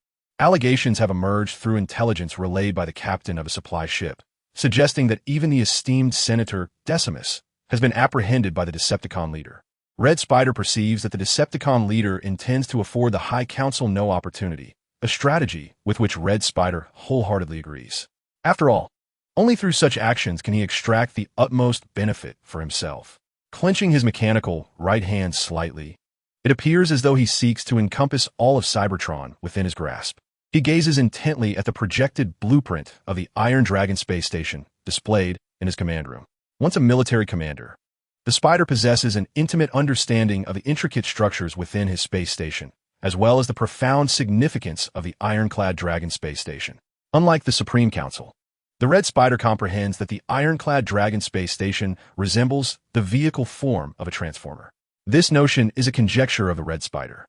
Allegations have emerged through intelligence relayed by the captain of a supply ship, suggesting that even the esteemed Senator Decimus has been apprehended by the Decepticon leader. Red Spider perceives that the Decepticon leader intends to afford the High Council no opportunity, a strategy with which Red Spider wholeheartedly agrees. After all, only through such actions can he extract the utmost benefit for himself. Clenching his mechanical right hand slightly, it appears as though he seeks to encompass all of Cybertron within his grasp. He gazes intently at the projected blueprint of the Iron Dragon space station displayed in his command room. Once a military commander, the Spider possesses an intimate understanding of the intricate structures within his space station, as well as the profound significance of the ironclad Dragon space station. Unlike the Supreme Council, the Red Spider comprehends that the ironclad Dragon space station resembles the vehicle form of a transformer. This notion is a conjecture of the Red Spider,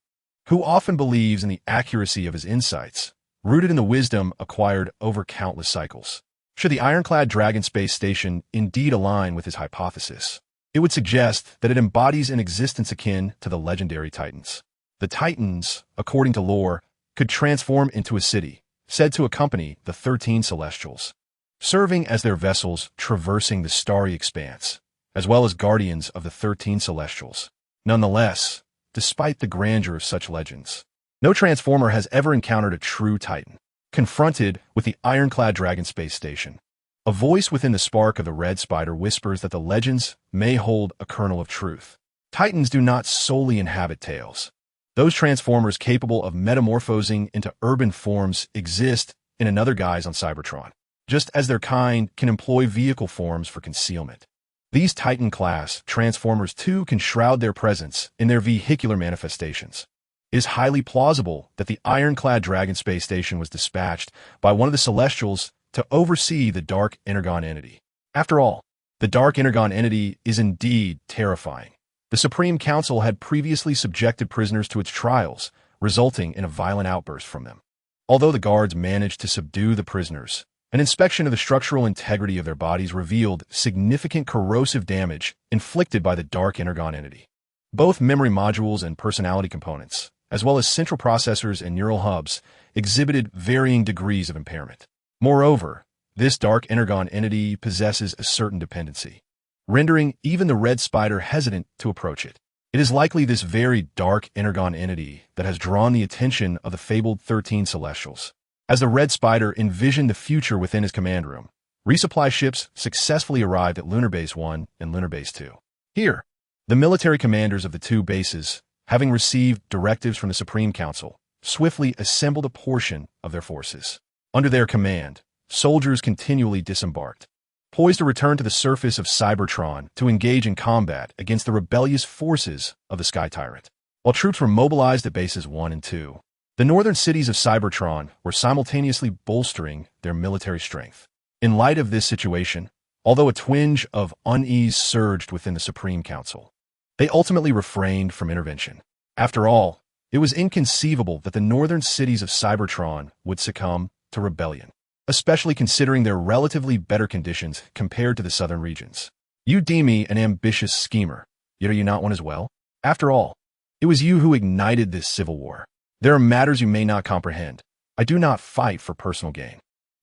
who often believes in the accuracy of his insights, rooted in the wisdom acquired over countless cycles. Should the ironclad Dragon space station indeed align with his hypothesis, it would suggest that it embodies an existence akin to the legendary Titans. The Titans, according to lore, could transform into a city, said to accompany the 13 Celestials, serving as their vessels traversing the starry expanse, as well as guardians of the 13 Celestials. Nonetheless, despite the grandeur of such legends, no Transformer has ever encountered a true Titan. Confronted with the ironclad Dragon space station, a voice within the spark of the Red Spider whispers that the legends may hold a kernel of truth. Titans do not solely inhabit tales. Those Transformers capable of metamorphosing into urban forms exist in another guise on Cybertron, just as their kind can employ vehicle forms for concealment. These Titan-class Transformers too can shroud their presence in their vehicular manifestations. It is highly plausible that the ironclad Dragon space station was dispatched by one of the Celestials to oversee the Dark Energon entity. After all, the Dark Energon entity is indeed terrifying. The Supreme Council had previously subjected prisoners to its trials, resulting in a violent outburst from them. Although the guards managed to subdue the prisoners, an inspection of the structural integrity of their bodies revealed significant corrosive damage inflicted by the Dark Energon entity. Both memory modules and personality components, as well as central processors and neural hubs, exhibited varying degrees of impairment. Moreover, this Dark Energon entity possesses a certain dependency, rendering even the Red Spider hesitant to approach it. It is likely this very Dark Energon entity that has drawn the attention of the fabled 13 Celestials. As the Red Spider envisioned the future within his command room, resupply ships successfully arrived at Lunar Base 1 and Lunar Base 2. Here, the military commanders of the two bases, having received directives from the Supreme Council, swiftly assembled a portion of their forces. Under their command, soldiers continually disembarked, poised to return to the surface of Cybertron to engage in combat against the rebellious forces of the Sky Tyrant. While troops were mobilized at Bases 1 and 2, the northern cities of Cybertron were simultaneously bolstering their military strength. In light of this situation, although a twinge of unease surged within the Supreme Council, they ultimately refrained from intervention. After all, it was inconceivable that the northern cities of Cybertron would succumb to rebellion, especially considering their relatively better conditions compared to the southern regions. You deem me an ambitious schemer, yet are you not one as well? After all, it was you who ignited this civil war. There are matters you may not comprehend. I do not fight for personal gain.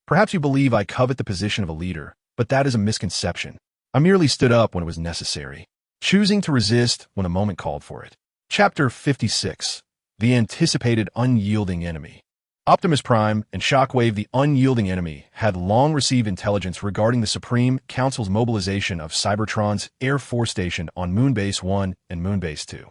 Perhaps you believe I covet the position of a leader, but that is a misconception. I merely stood up when it was necessary, choosing to resist when the moment called for it. Chapter 56. The Anticipated Unyielding Enemy. Optimus Prime and Shockwave, the unyielding enemy, had long received intelligence regarding the Supreme Council's mobilization of Cybertron's Air Force Station on Moonbase 1 and Moonbase 2.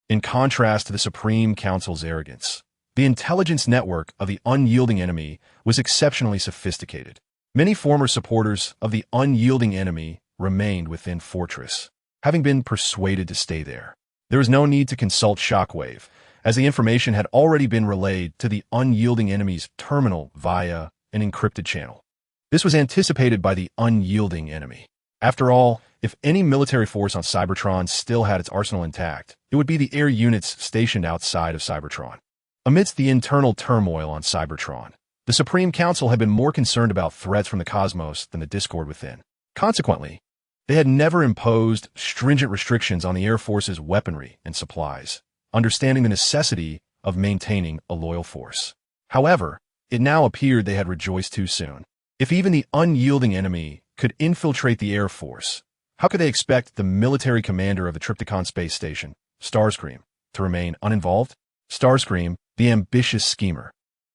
In contrast to the Supreme Council's arrogance, the intelligence network of the unyielding enemy was exceptionally sophisticated. Many former supporters of the unyielding enemy remained within Fortress, having been persuaded to stay there. There was no need to consult Shockwave, as the information had already been relayed to the unyielding enemy's terminal via an encrypted channel. This was anticipated by the unyielding enemy. After all, if any military force on Cybertron still had its arsenal intact, it would be the air units stationed outside of Cybertron. Amidst the internal turmoil on Cybertron, the Supreme Council had been more concerned about threats from the cosmos than the discord within. Consequently, they had never imposed stringent restrictions on the Air Force's weaponry and supplies, understanding the necessity of maintaining a loyal force. However, it now appeared they had rejoiced too soon. If even the unyielding enemy could infiltrate the Air Force, how could they expect the military commander of the Trypticon space station, Starscream, to remain uninvolved? Starscream, the ambitious schemer,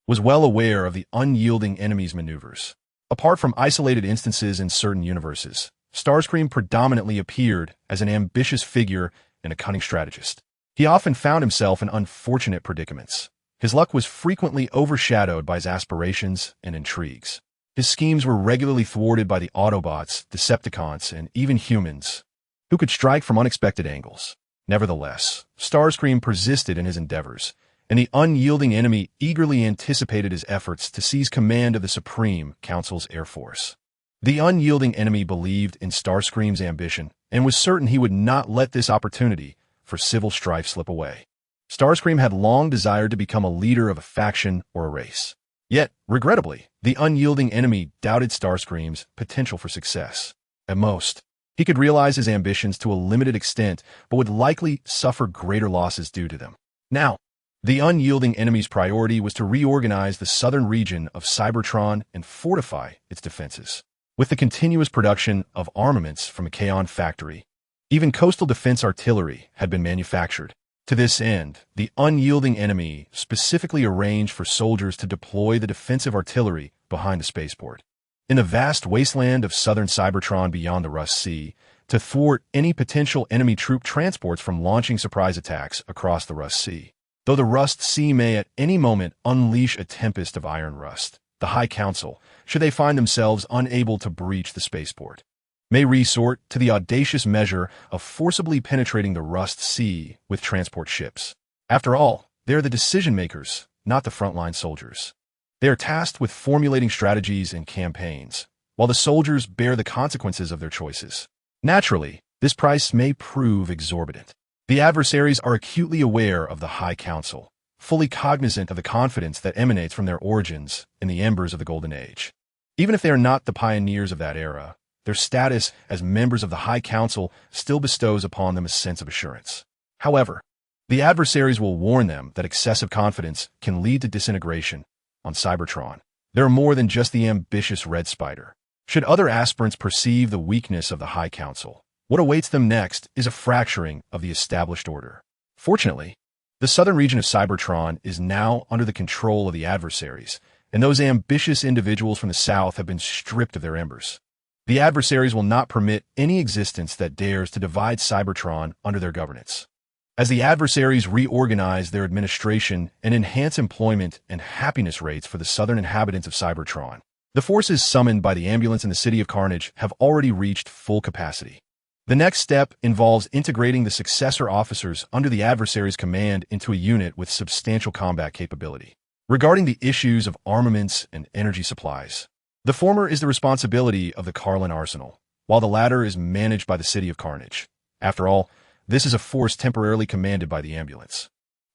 was well aware of the unyielding enemy's maneuvers. Apart from isolated instances in certain universes, Starscream predominantly appeared as an ambitious figure and a cunning strategist. He often found himself in unfortunate predicaments. His luck was frequently overshadowed by his aspirations and intrigues. His schemes were regularly thwarted by the Autobots, Decepticons, and even humans, who could strike from unexpected angles. Nevertheless, Starscream persisted in his endeavors, and the unyielding enemy eagerly anticipated his efforts to seize command of the Supreme Council's Air Force. The unyielding enemy believed in Starscream's ambition and was certain he would not let this opportunity for civil strife slip away. Starscream had long desired to become a leader of a faction or a race. Yet, regrettably, the unyielding enemy doubted Starscream's potential for success. At most, he could realize his ambitions to a limited extent, but would likely suffer greater losses due to them. Now, the unyielding enemy's priority was to reorganize the southern region of Cybertron and fortify its defenses. With the continuous production of armaments from a Kaon factory, even coastal defense artillery had been manufactured. To this end, the unyielding enemy specifically arranged for soldiers to deploy the defensive artillery behind the spaceport. In the vast wasteland of southern Cybertron beyond the Rust Sea, to thwart any potential enemy troop transports from launching surprise attacks across the Rust Sea. Though the Rust Sea may at any moment unleash a tempest of iron rust, the High Council, should they find themselves unable to breach the spaceport, may resort to the audacious measure of forcibly penetrating the Rust Sea with transport ships. After all, they are the decision-makers, not the frontline soldiers. They are tasked with formulating strategies and campaigns, while the soldiers bear the consequences of their choices. Naturally, this price may prove exorbitant. The adversaries are acutely aware of the High Council, fully cognizant of the confidence that emanates from their origins in the embers of the Golden Age. Even if they are not the pioneers of that era, their status as members of the High Council still bestows upon them a sense of assurance. However, the adversaries will warn them that excessive confidence can lead to disintegration. On Cybertron, there are more than just the ambitious Red Spider. Should other aspirants perceive the weakness of the High Council, what awaits them next is a fracturing of the established order. Fortunately, the southern region of Cybertron is now under the control of the adversaries, and those ambitious individuals from the south have been stripped of their embers. The adversaries will not permit any existence that dares to divide Cybertron under their governance. As the adversaries reorganize their administration and enhance employment and happiness rates for the southern inhabitants of Cybertron, the forces summoned by the ambulance in the City of Carnage have already reached full capacity. The next step involves integrating the successor officers under the adversary's command into a unit with substantial combat capability. Regarding the issues of armaments and energy supplies, the former is the responsibility of the Carlin Arsenal, while the latter is managed by the City of Carnage. After all, this is a force temporarily commanded by the ambulance,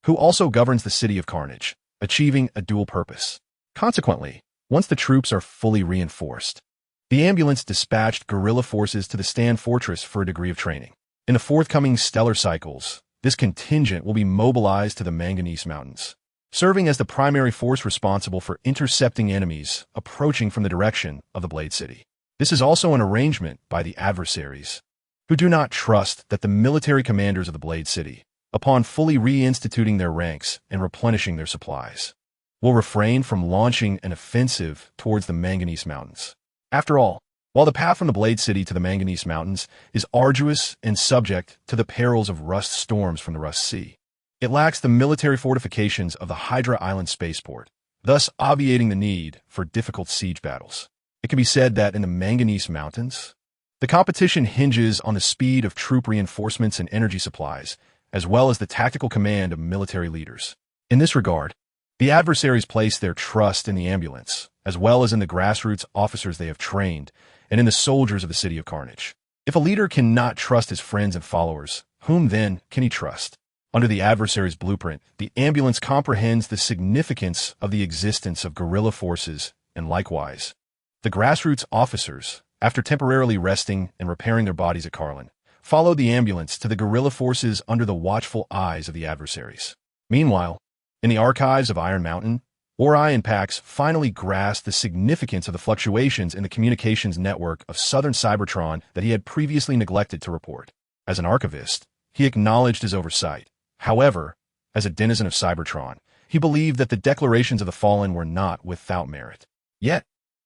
who also governs the City of Carnage, achieving a dual purpose. Consequently, once the troops are fully reinforced, the ambulance dispatched guerrilla forces to the Stand Fortress for a degree of training. In the forthcoming stellar cycles, this contingent will be mobilized to the Manganese Mountains, serving as the primary force responsible for intercepting enemies approaching from the direction of the Blade City. This is also an arrangement by the adversaries, who do not trust that the military commanders of the Blade City, upon fully reinstituting their ranks and replenishing their supplies, will refrain from launching an offensive towards the Manganese Mountains. After all, while the path from the Blade City to the Manganese Mountains is arduous and subject to the perils of rust storms from the Rust Sea, it lacks the military fortifications of the Hydra Island spaceport, thus obviating the need for difficult siege battles. It can be said that in the Manganese Mountains, the competition hinges on the speed of troop reinforcements and energy supplies, as well as the tactical command of military leaders. In this regard, the adversaries place their trust in the ambulance, as well as in the grassroots officers they have trained, and in the soldiers of the City of Carnage. If a leader cannot trust his friends and followers, whom then can he trust? Under the adversary's blueprint, the ambulance comprehends the significance of the existence of guerrilla forces, and likewise, the grassroots officers, after temporarily resting and repairing their bodies at Carlin, followed the ambulance to the guerrilla forces under the watchful eyes of the adversaries. Meanwhile, in the archives of Iron Mountain, Orion Pax finally grasped the significance of the fluctuations in the communications network of Southern Cybertron that he had previously neglected to report. As an archivist, he acknowledged his oversight. However, as a denizen of Cybertron, he believed that the declarations of the Fallen were not without merit. Yet,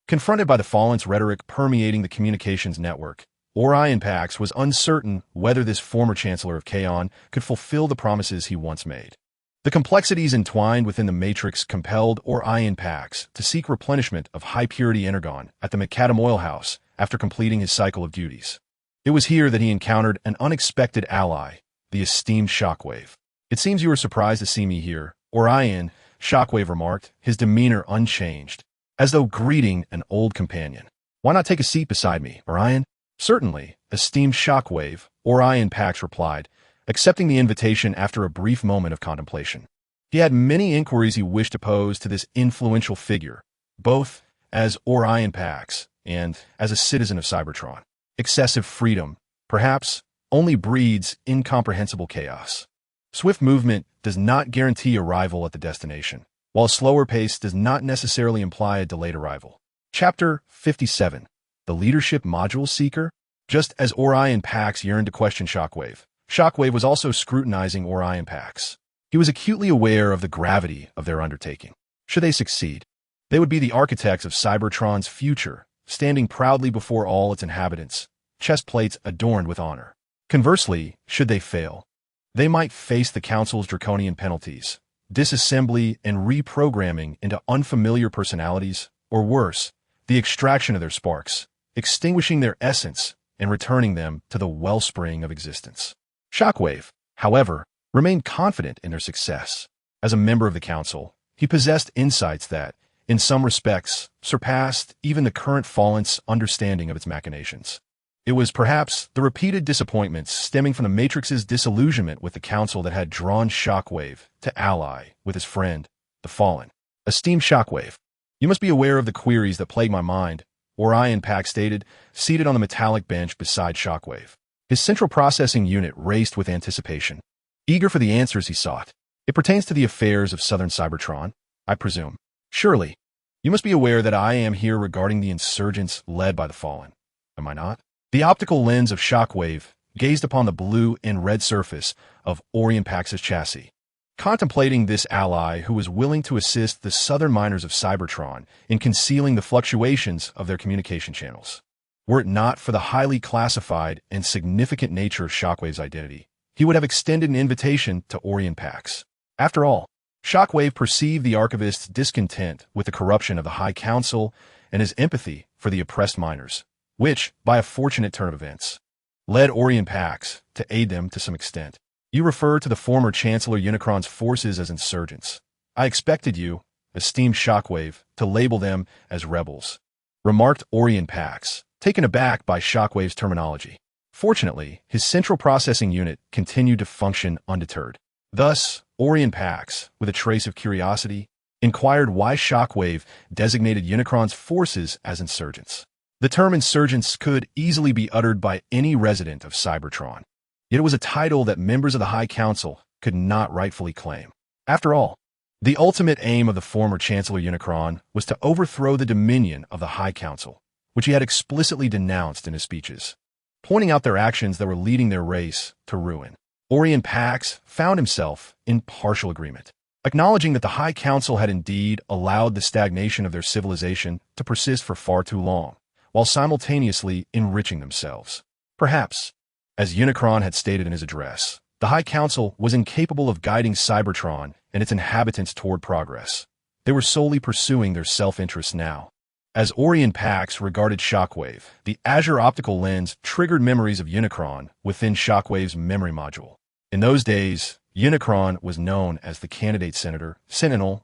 confronted by the Fallen's rhetoric permeating the communications network, Orion Pax was uncertain whether this former Chancellor of Kaon could fulfill the promises he once made. The complexities entwined within the Matrix compelled Orion Pax to seek replenishment of high-purity energon at the Macadam Oil House after completing his cycle of duties. It was here that he encountered an unexpected ally, the esteemed Shockwave. "It seems you are surprised to see me here, Orion," Shockwave remarked, his demeanor unchanged, as though greeting an old companion. "Why not take a seat beside me, Orion?" "Certainly, esteemed Shockwave," Orion Pax replied, accepting the invitation after a brief moment of contemplation. He had many inquiries he wished to pose to this influential figure, both as Orion Pax and as a citizen of Cybertron. Excessive freedom, perhaps, only breeds incomprehensible chaos. Swift movement does not guarantee arrival at the destination, while a slower pace does not necessarily imply a delayed arrival. Chapter 57. The Leadership Module Seeker? Just as Orion Pax yearned to question Shockwave, Shockwave was also scrutinizing Orion Pax. He was acutely aware of the gravity of their undertaking. Should they succeed, they would be the architects of Cybertron's future, standing proudly before all its inhabitants, chest plates adorned with honor. Conversely, should they fail, they might face the Council's draconian penalties, disassembly and reprogramming into unfamiliar personalities, or worse, the extraction of their sparks, extinguishing their essence and returning them to the wellspring of existence. Shockwave, however, remained confident in their success. As a member of the Council, he possessed insights that, in some respects, surpassed even the current Fallen's understanding of its machinations. It was perhaps the repeated disappointments stemming from the Matrix's disillusionment with the Council that had drawn Shockwave to ally with his friend, the Fallen. "Esteemed Shockwave, you must be aware of the queries that plague my mind," Orion Pax stated, seated on the metallic bench beside Shockwave. His central processing unit raced with anticipation, eager for the answers he sought. "It pertains to the affairs of Southern Cybertron, I presume. Surely, you must be aware that I am here regarding the insurgents led by the Fallen, am I not?" The optical lens of Shockwave gazed upon the blue and red surface of Orion Pax's chassis, contemplating this ally who was willing to assist the southern miners of Cybertron in concealing the fluctuations of their communication channels. Were it not for the highly classified and significant nature of Shockwave's identity, he would have extended an invitation to Orion Pax. After all, Shockwave perceived the archivist's discontent with the corruption of the High Council and his empathy for the oppressed miners, which, by a fortunate turn of events, led Orion Pax to aid them to some extent. "You refer to the former Chancellor Unicron's forces as insurgents. I expected you, esteemed Shockwave, to label them as rebels," remarked Orion Pax, taken aback by Shockwave's terminology. Fortunately, his central processing unit continued to function undeterred. Thus, Orion Pax, with a trace of curiosity, inquired why Shockwave designated Unicron's forces as insurgents. The term insurgents could easily be uttered by any resident of Cybertron, yet it was a title that members of the High Council could not rightfully claim. After all, the ultimate aim of the former Chancellor Unicron was to overthrow the dominion of the High Council, which he had explicitly denounced in his speeches, pointing out their actions that were leading their race to ruin. Orion Pax found himself in partial agreement. acknowledging that the High Council had indeed allowed the stagnation of their civilization to persist for far too long, while simultaneously enriching themselves. Perhaps, as Unicron had stated in his address, the High Council was incapable of guiding Cybertron and its inhabitants toward progress. They were solely pursuing their self-interests now. As Orion Pax regarded Shockwave, the Azure optical lens triggered memories of Unicron within Shockwave's memory module. In those days, Unicron was known as the candidate senator, Sentinel,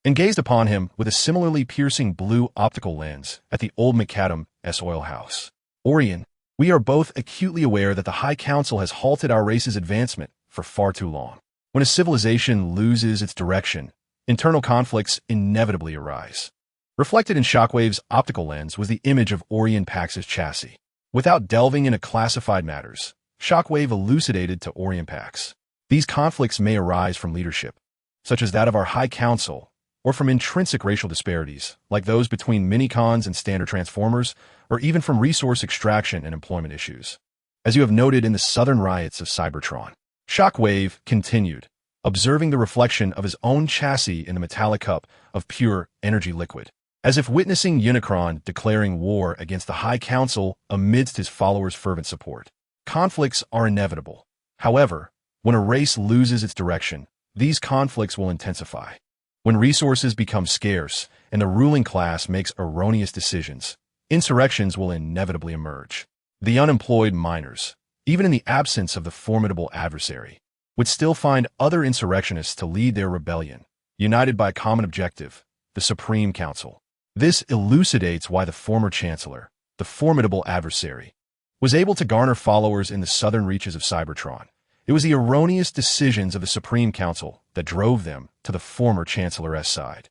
and gazed upon him with a similarly piercing blue optical lens at the old McAdam S. Oil House. Orion, we are both acutely aware that the High Council has halted our race's advancement for far too long. When a civilization loses its direction, internal conflicts inevitably arise. Reflected in Shockwave's optical lens was the image of Orion Pax's chassis. Without delving into classified matters, Shockwave elucidated to Orion Pax. These conflicts may arise from leadership, such as that of our High Council, or from intrinsic racial disparities, like those between minicons and standard transformers, or even from resource extraction and employment issues, as you have noted in the southern riots of Cybertron. Shockwave continued, observing the reflection of his own chassis in the metallic cup of pure energy liquid, as if witnessing Unicron declaring war against the High Council amidst his followers' fervent support. Conflicts are inevitable. However, when a race loses its direction, these conflicts will intensify. When resources become scarce and the ruling class makes erroneous decisions, insurrections will inevitably emerge. The unemployed miners, even in the absence of the formidable adversary, would still find other insurrectionists to lead their rebellion, united by a common objective, the Supreme Council. This elucidates why the former Chancellor, the formidable adversary, was able to garner followers in the southern reaches of Cybertron. It was the erroneous decisions of the Supreme Council that drove them to the former Chancellor's side.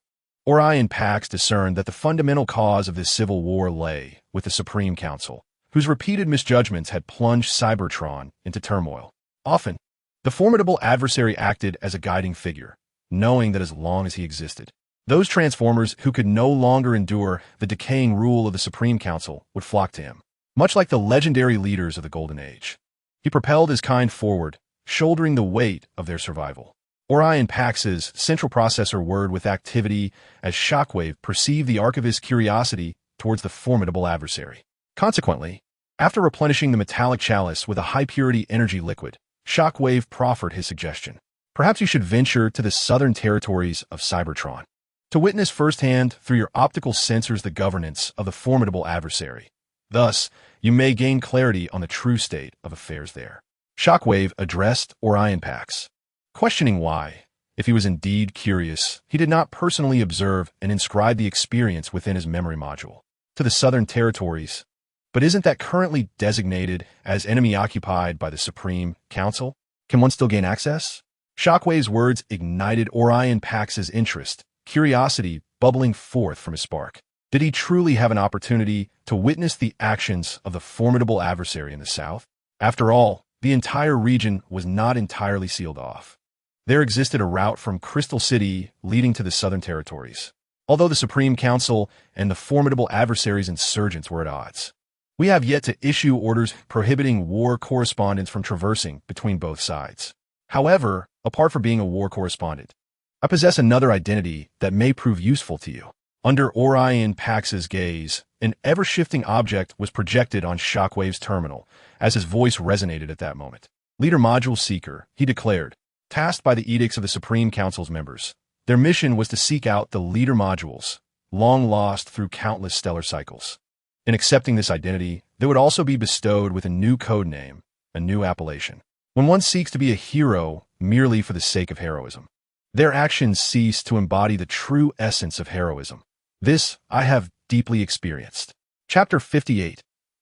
Orion Pax discerned that the fundamental cause of this civil war lay with the Supreme Council, whose repeated misjudgments had plunged Cybertron into turmoil. Often, the formidable adversary acted as a guiding figure, knowing that as long as he existed, those transformers who could no longer endure the decaying rule of the Supreme Council would flock to him. Much like the legendary leaders of the Golden Age, he propelled his kind forward, shouldering the weight of their survival. Orion Pax's central processor whirred with activity as Shockwave perceived the archivist's curiosity towards the formidable adversary. Consequently, after replenishing the metallic chalice with a high-purity energy liquid, Shockwave proffered his suggestion. Perhaps you should venture to the southern territories of Cybertron, to witness firsthand through your optical sensors the governance of the formidable adversary. Thus, you may gain clarity on the true state of affairs there. Shockwave addressed Orion Pax, questioning why, if he was indeed curious, he did not personally observe and inscribe the experience within his memory module. To the southern territories. But isn't that currently designated as enemy occupied by the Supreme Council? Can one still gain access? Shockwave's words ignited Orion Pax's interest, curiosity bubbling forth from his spark. Did he truly have an opportunity to witness the actions of the formidable adversary in the south? After all, the entire region was not entirely sealed off. There existed a route from Crystal City leading to the southern territories, although the Supreme Council and the formidable adversary's insurgents were at odds. We have yet to issue orders prohibiting war correspondents from traversing between both sides. However, apart from being a war correspondent, I possess another identity that may prove useful to you. Under Orion Pax's gaze, an ever-shifting object was projected on Shockwave's terminal, as his voice resonated at that moment. Leader Module Seeker, he declared, tasked by the edicts of the Supreme Council's members. Their mission was to seek out the leader modules, long lost through countless stellar cycles. In accepting this identity, they would also be bestowed with a new code name, a new appellation. When one seeks to be a hero merely for the sake of heroism, their actions cease to embody the true essence of heroism. This I have deeply experienced. Chapter 58.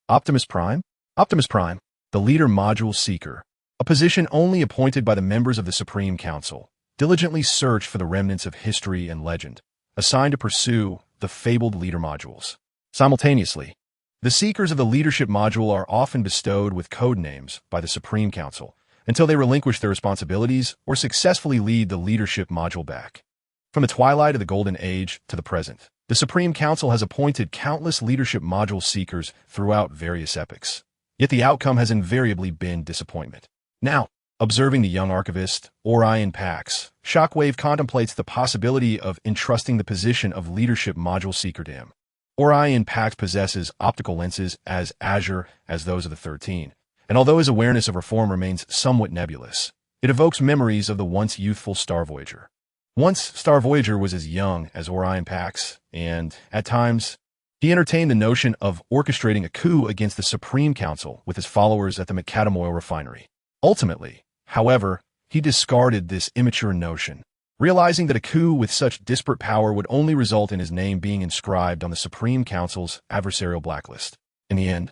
Optimus Prime? Optimus Prime, the leader module seeker, a position only appointed by the members of the Supreme Council, diligently searched for the remnants of history and legend, assigned to pursue the fabled leader modules. Simultaneously, the seekers of the leadership module are often bestowed with code names by the Supreme Council until they relinquish their responsibilities or successfully lead the leadership module back. From the twilight of the Golden Age to the present, the Supreme Council has appointed countless leadership module seekers throughout various epochs. Yet the outcome has invariably been disappointment. Now, Observing the young archivist, Orion Pax, Shockwave contemplates the possibility of entrusting the position of leadership module seeker to him. Orion Pax possesses optical lenses as azure as those of the 13, and although his awareness of reform remains somewhat nebulous, it evokes memories of the once youthful Star Voyager. Once, Star Voyager was as young as Orion Pax, and, at times, he entertained the notion of orchestrating a coup against the Supreme Council with his followers at the macadam oil refinery. Ultimately, however, he discarded this immature notion, realizing that a coup with such disparate power would only result in his name being inscribed on the Supreme Council's adversarial blacklist. In the end,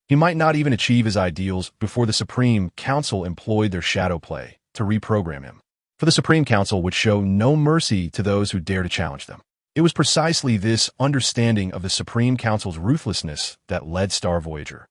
he might not even achieve his ideals before the Supreme Council employed their shadow play to reprogram him. For the Supreme Council would show no mercy to those who dare to challenge them. It was precisely this understanding of the Supreme Council's ruthlessness that led Star Voyager,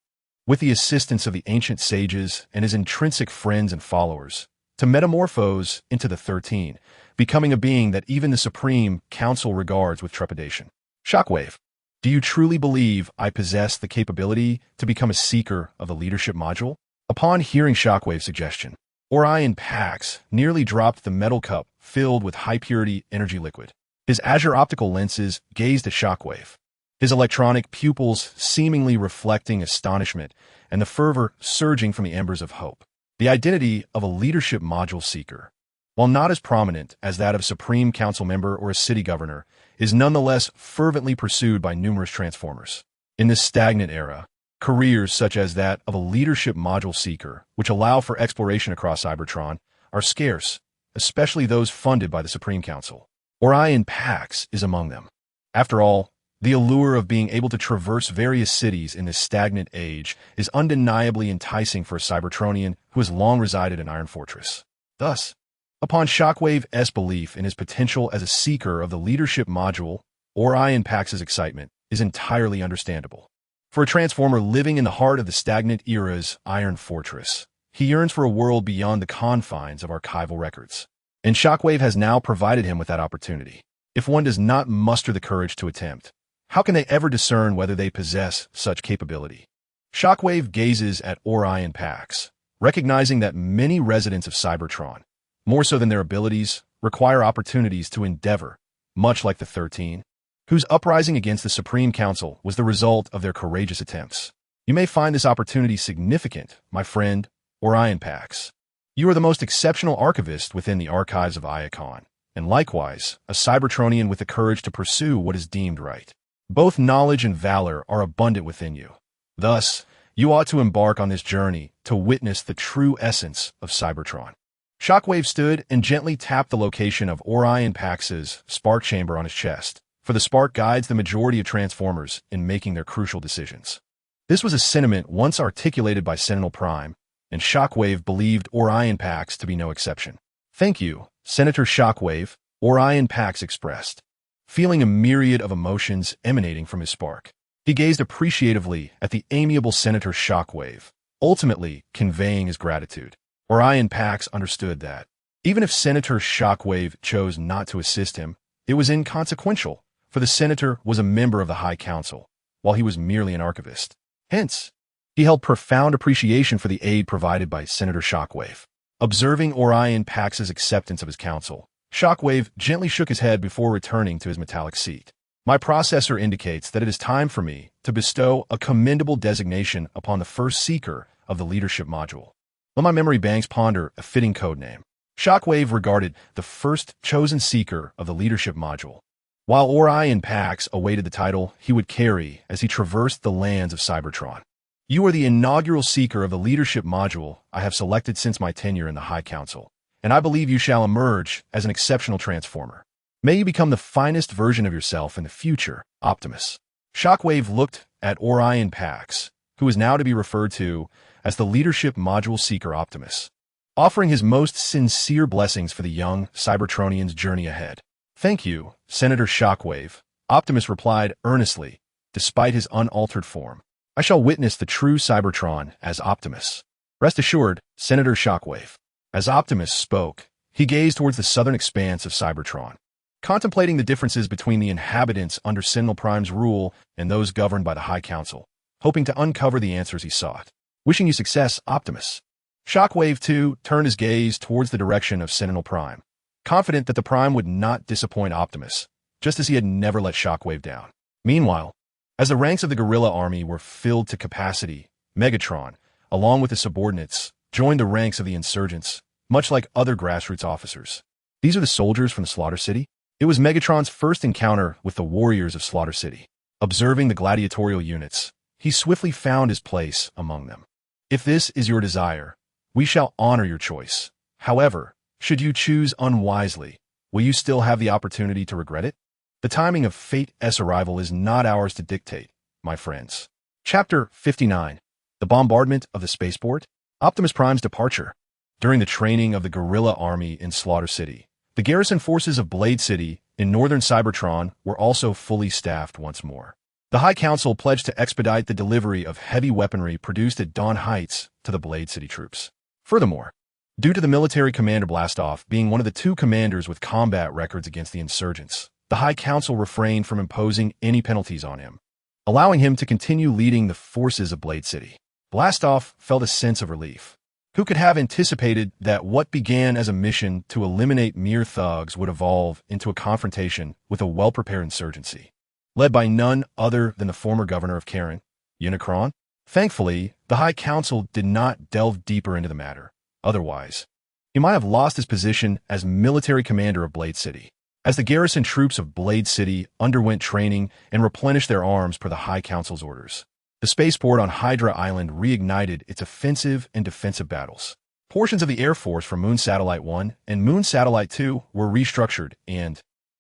with the assistance of the ancient sages and his intrinsic friends and followers, to metamorphose into the 13, becoming a being that even the Supreme Council regards with trepidation. Shockwave, do you truly believe I possess the capability to become a seeker of the leadership module? Upon hearing Shockwave's suggestion, Orion Pax nearly dropped the metal cup filled with high-purity energy liquid. His azure optical lenses gazed at Shockwave, his electronic pupils seemingly reflecting astonishment and the fervor surging from the embers of hope. The identity of a leadership module seeker, while not as prominent as that of a Supreme Council member or a city governor, is nonetheless fervently pursued by numerous transformers. In this stagnant era, careers such as that of a leadership module seeker, which allow for exploration across Cybertron, are scarce, especially those funded by the Supreme Council. Orion Pax is among them. After all, the allure of being able to traverse various cities in this stagnant age is undeniably enticing for a Cybertronian who has long resided in Iron Fortress. Thus, upon Shockwave's belief in his potential as a seeker of the leadership module, Orion Pax's excitement is entirely understandable. For a Transformer living in the heart of the stagnant era's Iron Fortress, he yearns for a world beyond the confines of archival records. And Shockwave has now provided him with that opportunity. If one does not muster the courage to attempt, how can they ever discern whether they possess such capability? Shockwave gazes at Orion Pax, recognizing that many residents of Cybertron, more so than their abilities, require opportunities to endeavor, much like the 13, whose uprising against the Supreme Council was the result of their courageous attempts. You may find this opportunity significant, my friend, Orion Pax. You are the most exceptional archivist within the archives of Kaon, and likewise, a Cybertronian with the courage to pursue what is deemed right. Both knowledge and valor are abundant within you. Thus, you ought to embark on this journey to witness the true essence of Cybertron. Shockwave stood and gently tapped the location of Orion Pax's spark chamber on his chest, for the spark guides the majority of Transformers in making their crucial decisions. This was a sentiment once articulated by Sentinel Prime, and Shockwave believed Orion Pax to be no exception. Thank you, Senator Shockwave, Orion Pax expressed, feeling a myriad of emotions emanating from his spark. He gazed appreciatively at the amiable Senator Shockwave, ultimately conveying his gratitude. Orion Pax understood that, even if Senator Shockwave chose not to assist him, it was inconsequential, for the Senator was a member of the High Council, while he was merely an archivist. Hence, he held profound appreciation for the aid provided by Senator Shockwave. Observing Orion Pax's acceptance of his counsel, Shockwave gently shook his head before returning to his metallic seat. My processor indicates that it is time for me to bestow a commendable designation upon the first seeker of the leadership module. Let my memory banks ponder a fitting code name. Shockwave regarded the first chosen seeker of the leadership module, while Orion Pax awaited the title he would carry as he traversed the lands of Cybertron. You are the inaugural seeker of the leadership module I have selected since my tenure in the High Council, and I believe you shall emerge as an exceptional Transformer. May you become the finest version of yourself in the future, Optimus. Shockwave looked at Orion Pax, who is now to be referred to as the leadership module seeker Optimus, offering his most sincere blessings for the young Cybertronian's journey ahead. Thank you, Senator Shockwave, Optimus replied earnestly, despite his unaltered form. I shall witness the true Cybertron as Optimus. Rest assured, Senator Shockwave. As Optimus spoke, he gazed towards the southern expanse of Cybertron, contemplating the differences between the inhabitants under Sentinel Prime's rule and those governed by the High Council, hoping to uncover the answers he sought. Wishing you success, Optimus. Shockwave 2 turned his gaze towards the direction of Sentinel Prime, confident that the Prime would not disappoint Optimus, just as he had never let Shockwave down. Meanwhile, as the ranks of the guerrilla army were filled to capacity, Megatron, along with his subordinates, joined the ranks of the insurgents, much like other grassroots officers. These are the soldiers from the Slaughter City? It was Megatron's first encounter with the warriors of Slaughter City. Observing the gladiatorial units, he swiftly found his place among them. If this is your desire, we shall honor your choice. However, should you choose unwisely, will you still have the opportunity to regret it? The timing of Fate's arrival is not ours to dictate, my friends. Chapter 59. The Bombardment of the Spaceport. Optimus Prime's departure. During the training of the guerrilla army in Slaughter City, the garrison forces of Blade City in northern Cybertron were also fully staffed once more. The High Council pledged to expedite the delivery of heavy weaponry produced at Dawn Heights to the Blade City troops. Furthermore, due to the military commander Blastoff being one of the two commanders with combat records against the insurgents, the High Council refrained from imposing any penalties on him, allowing him to continue leading the forces of Blade City. Blastoff felt a sense of relief. Who could have anticipated that what began as a mission to eliminate mere thugs would evolve into a confrontation with a well-prepared insurgency, led by none other than the former governor of Kaon, Unicron? Thankfully, the High Council did not delve deeper into the matter. Otherwise, he might have lost his position as military commander of Blade City. As the garrison troops of Blade City underwent training and replenished their arms per the High Council's orders, the spaceport on Hydra Island reignited its offensive and defensive battles. Portions of the Air Force from Moon Satellite 1 and Moon Satellite 2 were restructured and,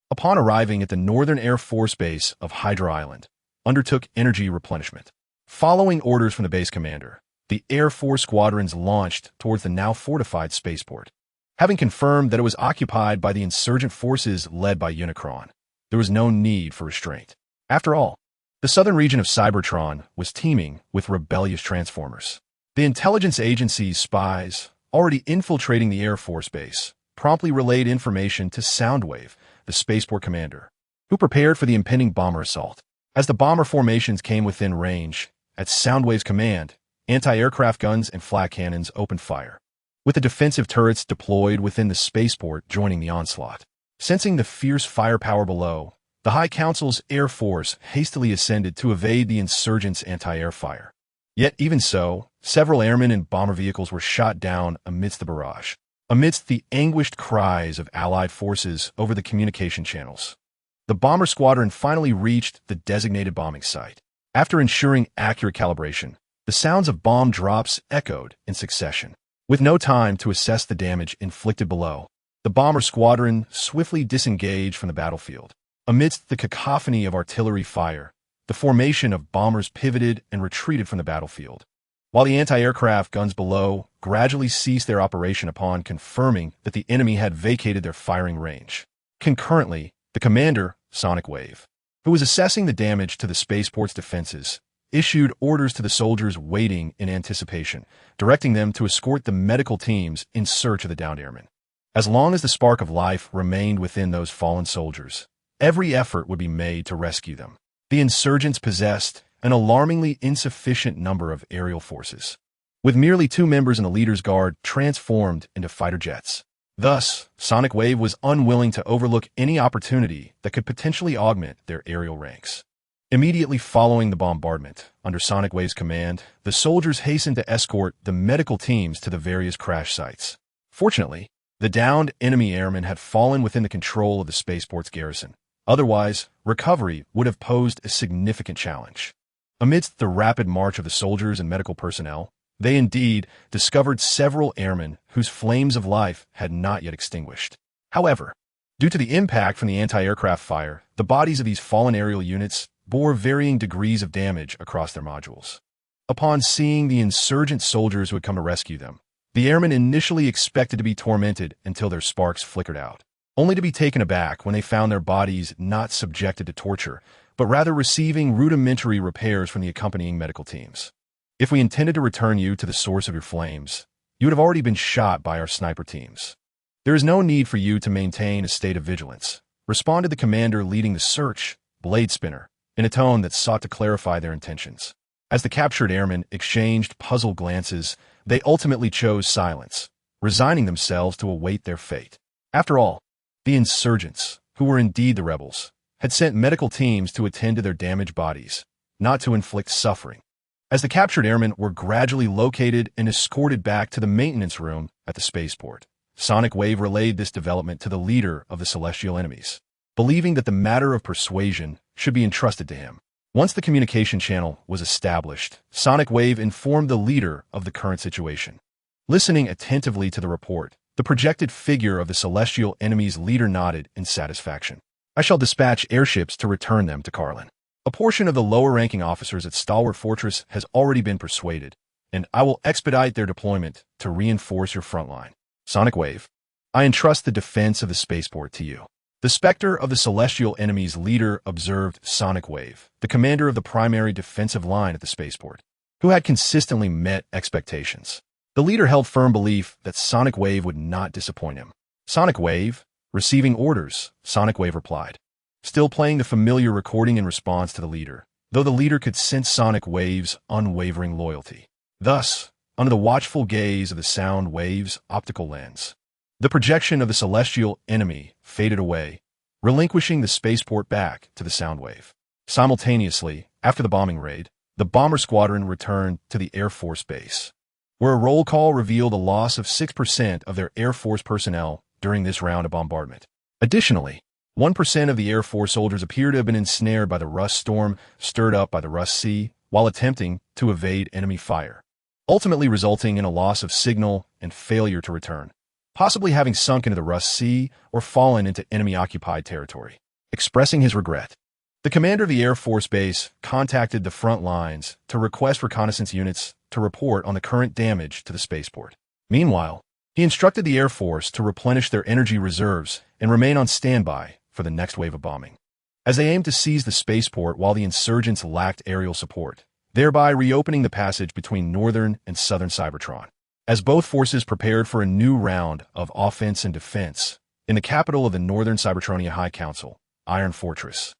upon arriving at the Northern Air Force Base of Hydra Island, undertook energy replenishment. Following orders from the base commander, the Air Force squadrons launched towards the now fortified spaceport. Having confirmed that it was occupied by the insurgent forces led by Unicron, there was no need for restraint. After all, the southern region of Cybertron was teeming with rebellious Transformers. The intelligence agency's spies, already infiltrating the Air Force Base, promptly relayed information to Soundwave, the spaceport commander, who prepared for the impending bomber assault. As the bomber formations came within range, at Soundwave's command, anti-aircraft guns and flak cannons opened fire, with the defensive turrets deployed within the spaceport joining the onslaught. Sensing the fierce firepower below, the High Council's Air Force hastily ascended to evade the insurgents' anti-air fire. Yet even so, several airmen and bomber vehicles were shot down amidst the barrage, amidst the anguished cries of Allied forces over the communication channels. The bomber squadron finally reached the designated bombing site. After ensuring accurate calibration, the sounds of bomb drops echoed in succession. With no time to assess the damage inflicted below, the bomber squadron swiftly disengaged from the battlefield. Amidst the cacophony of artillery fire, the formation of bombers pivoted and retreated from the battlefield, while the anti-aircraft guns below gradually ceased their operation upon confirming that the enemy had vacated their firing range. Concurrently, the commander, Sonic Wave, who was assessing the damage to the spaceport's defenses, issued orders to the soldiers waiting in anticipation, directing them to escort the medical teams in search of the downed airmen. As long as the spark of life remained within those fallen soldiers, every effort would be made to rescue them. The insurgents possessed an alarmingly insufficient number of aerial forces, with merely 2 members in the leader's guard transformed into fighter jets. Thus, Sonic Wave was unwilling to overlook any opportunity that could potentially augment their aerial ranks. Immediately following the bombardment, under Sonic Wave's command, the soldiers hastened to escort the medical teams to the various crash sites. Fortunately, the downed enemy airmen had fallen within the control of the spaceport's garrison. Otherwise, recovery would have posed a significant challenge. Amidst the rapid march of the soldiers and medical personnel, they indeed discovered several airmen whose flames of life had not yet extinguished. However, due to the impact from the anti-aircraft fire, the bodies of these fallen aerial units bore varying degrees of damage across their modules. Upon seeing the insurgent soldiers who had come to rescue them, the airmen initially expected to be tormented until their sparks flickered out, only to be taken aback when they found their bodies not subjected to torture, but rather receiving rudimentary repairs from the accompanying medical teams. If we intended to return you to the source of your flames, you would have already been shot by our sniper teams. There is no need for you to maintain a state of vigilance, responded the commander leading the search, Blade Spinner, in a tone that sought to clarify their intentions. As the captured airmen exchanged puzzled glances, they ultimately chose silence, resigning themselves to await their fate. After all, the insurgents, who were indeed the rebels, had sent medical teams to attend to their damaged bodies, not to inflict suffering. As the captured airmen were gradually located and escorted back to the maintenance room at the spaceport, Sonic Wave relayed this development to the leader of the celestial enemies, believing that the matter of persuasion should be entrusted to him. Once the communication channel was established, Sonic Wave informed the leader of the current situation. Listening attentively to the report, the projected figure of the celestial enemy's leader nodded in satisfaction. I shall dispatch airships to return them to Carlin. A portion of the lower-ranking officers at Stalwart Fortress has already been persuaded, and I will expedite their deployment to reinforce your front line. Sonic Wave, I entrust the defense of the spaceport to you. The specter of the celestial enemy's leader observed Sonic Wave, the commander of the primary defensive line at the spaceport, who had consistently met expectations. The leader held firm belief that Sonic Wave would not disappoint him. Sonic Wave, receiving orders, Sonic Wave replied, still playing the familiar recording in response to the leader, though the leader could sense Sonic Wave's unwavering loyalty. Thus, under the watchful gaze of the sound wave's optical lens, the projection of the celestial enemy faded away, relinquishing the spaceport back to the sound wave. Simultaneously, after the bombing raid, the bomber squadron returned to the Air Force base, where a roll call revealed a loss of 6% of their Air Force personnel during this round of bombardment. Additionally, 1% of the Air Force soldiers appear to have been ensnared by the rust storm stirred up by the Rust Sea while attempting to evade enemy fire, ultimately resulting in a loss of signal and failure to return, possibly having sunk into the Rust Sea or fallen into enemy-occupied territory. Expressing his regret, the commander of the Air Force Base contacted the front lines to request reconnaissance units to report on the current damage to the spaceport. Meanwhile, he instructed the Air Force to replenish their energy reserves and remain on standby for the next wave of bombing, as they aimed to seize the spaceport while the insurgents lacked aerial support, thereby reopening the passage between northern and southern Cybertron. As both forces prepared for a new round of offense and defense, in the capital of the Northern Cybertronia High Council, Iron Fortress,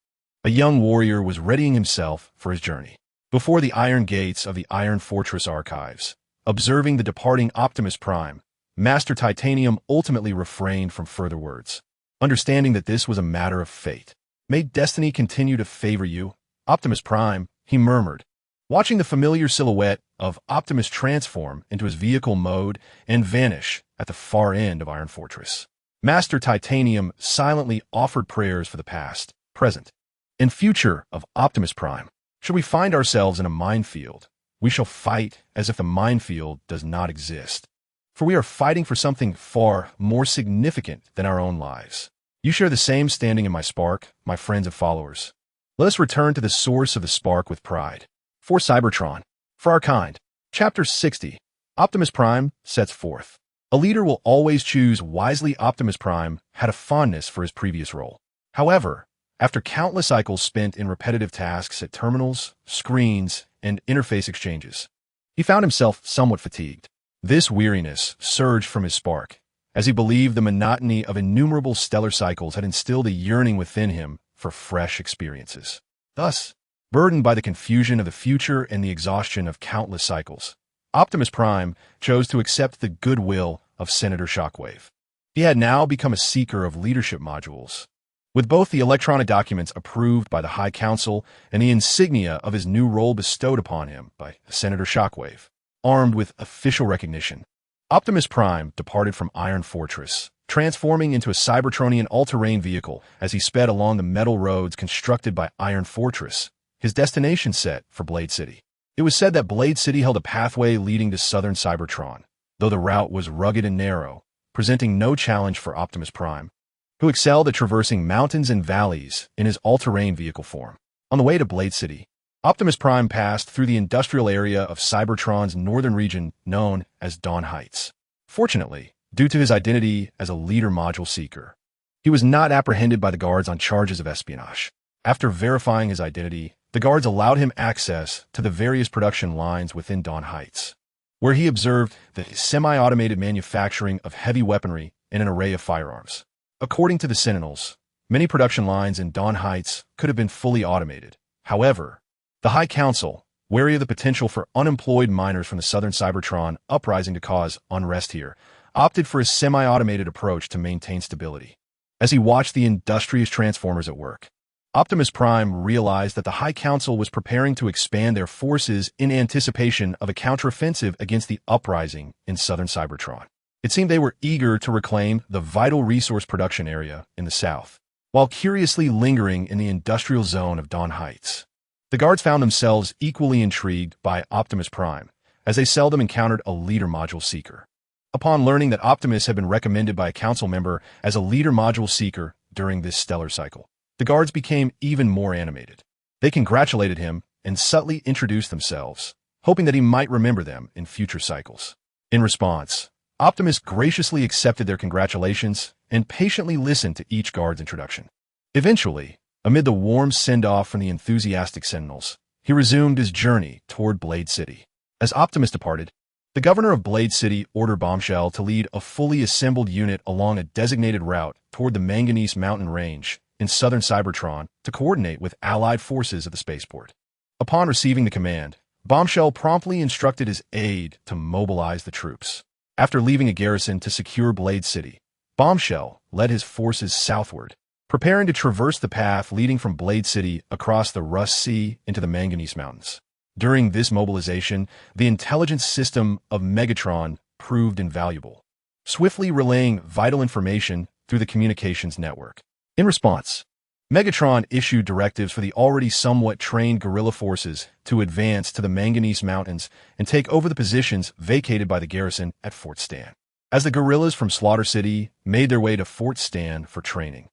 a young warrior was readying himself for his journey. Before the iron gates of the Iron Fortress archives, observing the departing Optimus Prime, Master Titanium ultimately refrained from further words, understanding that this was a matter of fate. May destiny continue to favor you, Optimus Prime, he murmured, watching the familiar silhouette of Optimus transform into his vehicle mode and vanish at the far end of Iron Fortress. Master Titanium silently offered prayers for the past, present, and future of Optimus Prime. Should we find ourselves in a minefield, we shall fight as if the minefield does not exist. For we are fighting for something far more significant than our own lives. You share the same standing in my spark, my friends and followers. Let us return to the source of the spark with pride. For Cybertron, for our kind. Chapter 60. Optimus Prime sets forth. A leader will always choose wisely. Optimus Prime had a fondness for his previous role. However, after countless cycles spent in repetitive tasks at terminals, screens, and interface exchanges, he found himself somewhat fatigued. This weariness surged from his spark, as he believed the monotony of innumerable stellar cycles had instilled a yearning within him for fresh experiences. Thus, burdened by the confusion of the future and the exhaustion of countless cycles, Optimus Prime chose to accept the goodwill of Senator Shockwave. He had now become a seeker of leadership modules, with both the electronic documents approved by the High Council and the insignia of his new role bestowed upon him by Senator Shockwave. Armed with official recognition, Optimus Prime departed from Iron Fortress, transforming into a Cybertronian all-terrain vehicle as he sped along the metal roads constructed by Iron Fortress, his destination set for Blade City. It was said that Blade City held a pathway leading to southern Cybertron, though the route was rugged and narrow, presenting no challenge for Optimus Prime, who excelled at traversing mountains and valleys in his all-terrain vehicle form. On the way to Blade City, Optimus Prime passed through the industrial area of Cybertron's northern region known as Dawn Heights. Fortunately, due to his identity as a leader module seeker, he was not apprehended by the guards on charges of espionage. After verifying his identity, the guards allowed him access to the various production lines within Dawn Heights, where he observed the semi-automated manufacturing of heavy weaponry and an array of firearms. According to the Sentinels, many production lines in Dawn Heights could have been fully automated. However, the High Council, wary of the potential for unemployed miners from the southern Cybertron Uprising to cause unrest here, opted for a semi-automated approach to maintain stability. As he watched the industrious transformers at work, Optimus Prime realized that the High Council was preparing to expand their forces in anticipation of a counteroffensive against the Uprising in southern Cybertron. It seemed they were eager to reclaim the vital resource production area in the south, while curiously lingering in the industrial zone of Dawn Heights. The guards found themselves equally intrigued by Optimus Prime, as they seldom encountered a leader module seeker. Upon learning that Optimus had been recommended by a council member as a leader module seeker during this stellar cycle, the guards became even more animated. They congratulated him and subtly introduced themselves, hoping that he might remember them in future cycles. In response, Optimus graciously accepted their congratulations and patiently listened to each guard's introduction. Eventually, amid the warm send-off from the enthusiastic Sentinels, he resumed his journey toward Blade City. As Optimus departed, the governor of Blade City ordered Bombshell to lead a fully assembled unit along a designated route toward the Manganese Mountain Range in southern Cybertron to coordinate with allied forces at the spaceport. Upon receiving the command, Bombshell promptly instructed his aide to mobilize the troops. After leaving a garrison to secure Blade City, Bombshell led his forces southward, preparing to traverse the path leading from Blade City across the Rust Sea into the Manganese Mountains. During this mobilization, the intelligence system of Megatron proved invaluable, swiftly relaying vital information through the communications network. In response, Megatron issued directives for the already somewhat trained guerrilla forces to advance to the Manganese Mountains and take over the positions vacated by the garrison at Fort Stan. As the guerrillas from Slaughter City made their way to Fort Stan for training,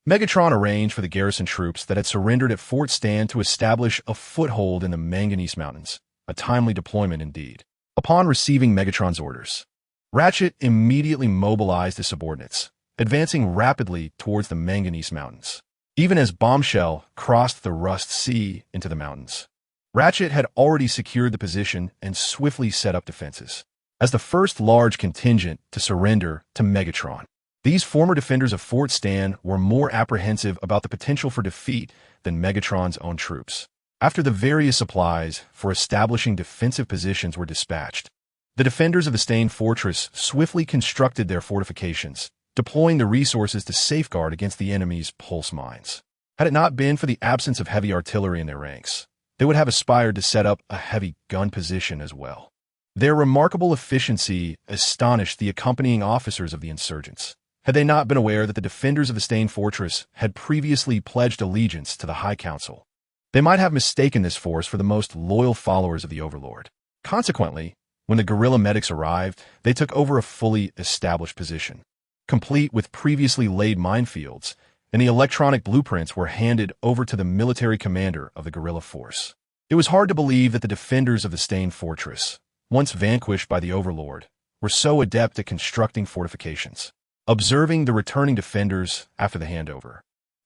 Megatron arranged for the garrison troops that had surrendered at Fort Stan to establish a foothold in the Manganese Mountains, a timely deployment indeed. Upon receiving Megatron's orders, Ratchet immediately mobilized his subordinates, advancing rapidly towards the Manganese Mountains. Even as Bombshell crossed the Rust Sea into the mountains, Ratchet had already secured the position and swiftly set up defenses. As the first large contingent to surrender to Megatron, these former defenders of Fort Stan were more apprehensive about the potential for defeat than Megatron's own troops. After the various supplies for establishing defensive positions were dispatched, the defenders of the Stain Fortress swiftly constructed their fortifications, deploying the resources to safeguard against the enemy's pulse mines. Had it not been for the absence of heavy artillery in their ranks, they would have aspired to set up a heavy gun position as well. Their remarkable efficiency astonished the accompanying officers of the insurgents, had they not been aware that the defenders of the Stain Fortress had previously pledged allegiance to the High Council. They might have mistaken this force for the most loyal followers of the Overlord. Consequently, when the guerrilla medics arrived, they took over a fully established position, complete with previously laid minefields, and the electronic blueprints were handed over to the military commander of the guerrilla force. It was hard to believe that the defenders of the Stain Fortress, once vanquished by the Overlord, were so adept at constructing fortifications. Observing the returning defenders after the handover,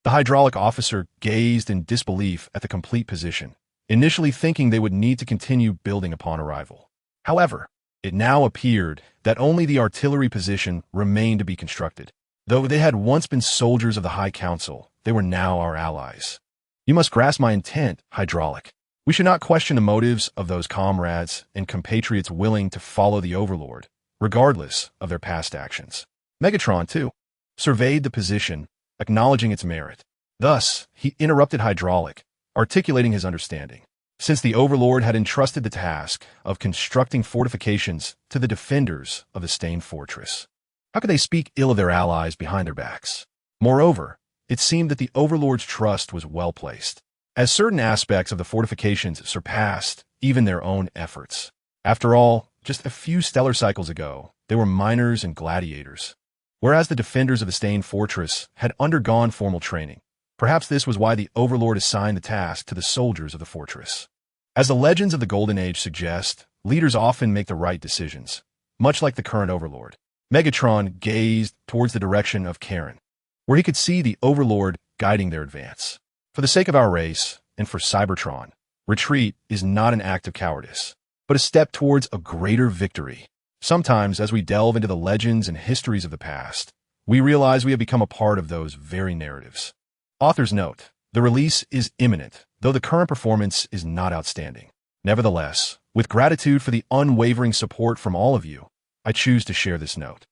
the hydraulic officer gazed in disbelief at the complete position, initially thinking they would need to continue building upon arrival. However, it now appeared that only the artillery position remained to be constructed. Though they had once been soldiers of the High Council, they were now our allies. You must grasp my intent, Hydraulic. We should not question the motives of those comrades and compatriots willing to follow the Overlord, regardless of their past actions. Megatron, too, surveyed the position, acknowledging its merit. Thus, he interrupted Hydraulic, articulating his understanding. Since the Overlord had entrusted the task of constructing fortifications to the defenders of the Stain Fortress, how could they speak ill of their allies behind their backs? Moreover, it seemed that the Overlord's trust was well placed, as certain aspects of the fortifications surpassed even their own efforts. After all, just a few stellar cycles ago, they were miners and gladiators, whereas the defenders of the Stain Fortress had undergone formal training. Perhaps this was why the Overlord assigned the task to the soldiers of the fortress. As the legends of the Golden Age suggest, leaders often make the right decisions, much like the current Overlord. Megatron gazed towards the direction of Kaon, where he could see the Overlord guiding their advance. For the sake of our race, and for Cybertron, retreat is not an act of cowardice, but a step towards a greater victory. Sometimes, as we delve into the legends and histories of the past, we realize we have become a part of those very narratives. Author's note: the release is imminent, though the current performance is not outstanding. Nevertheless, with gratitude for the unwavering support from all of you, I choose to share this note.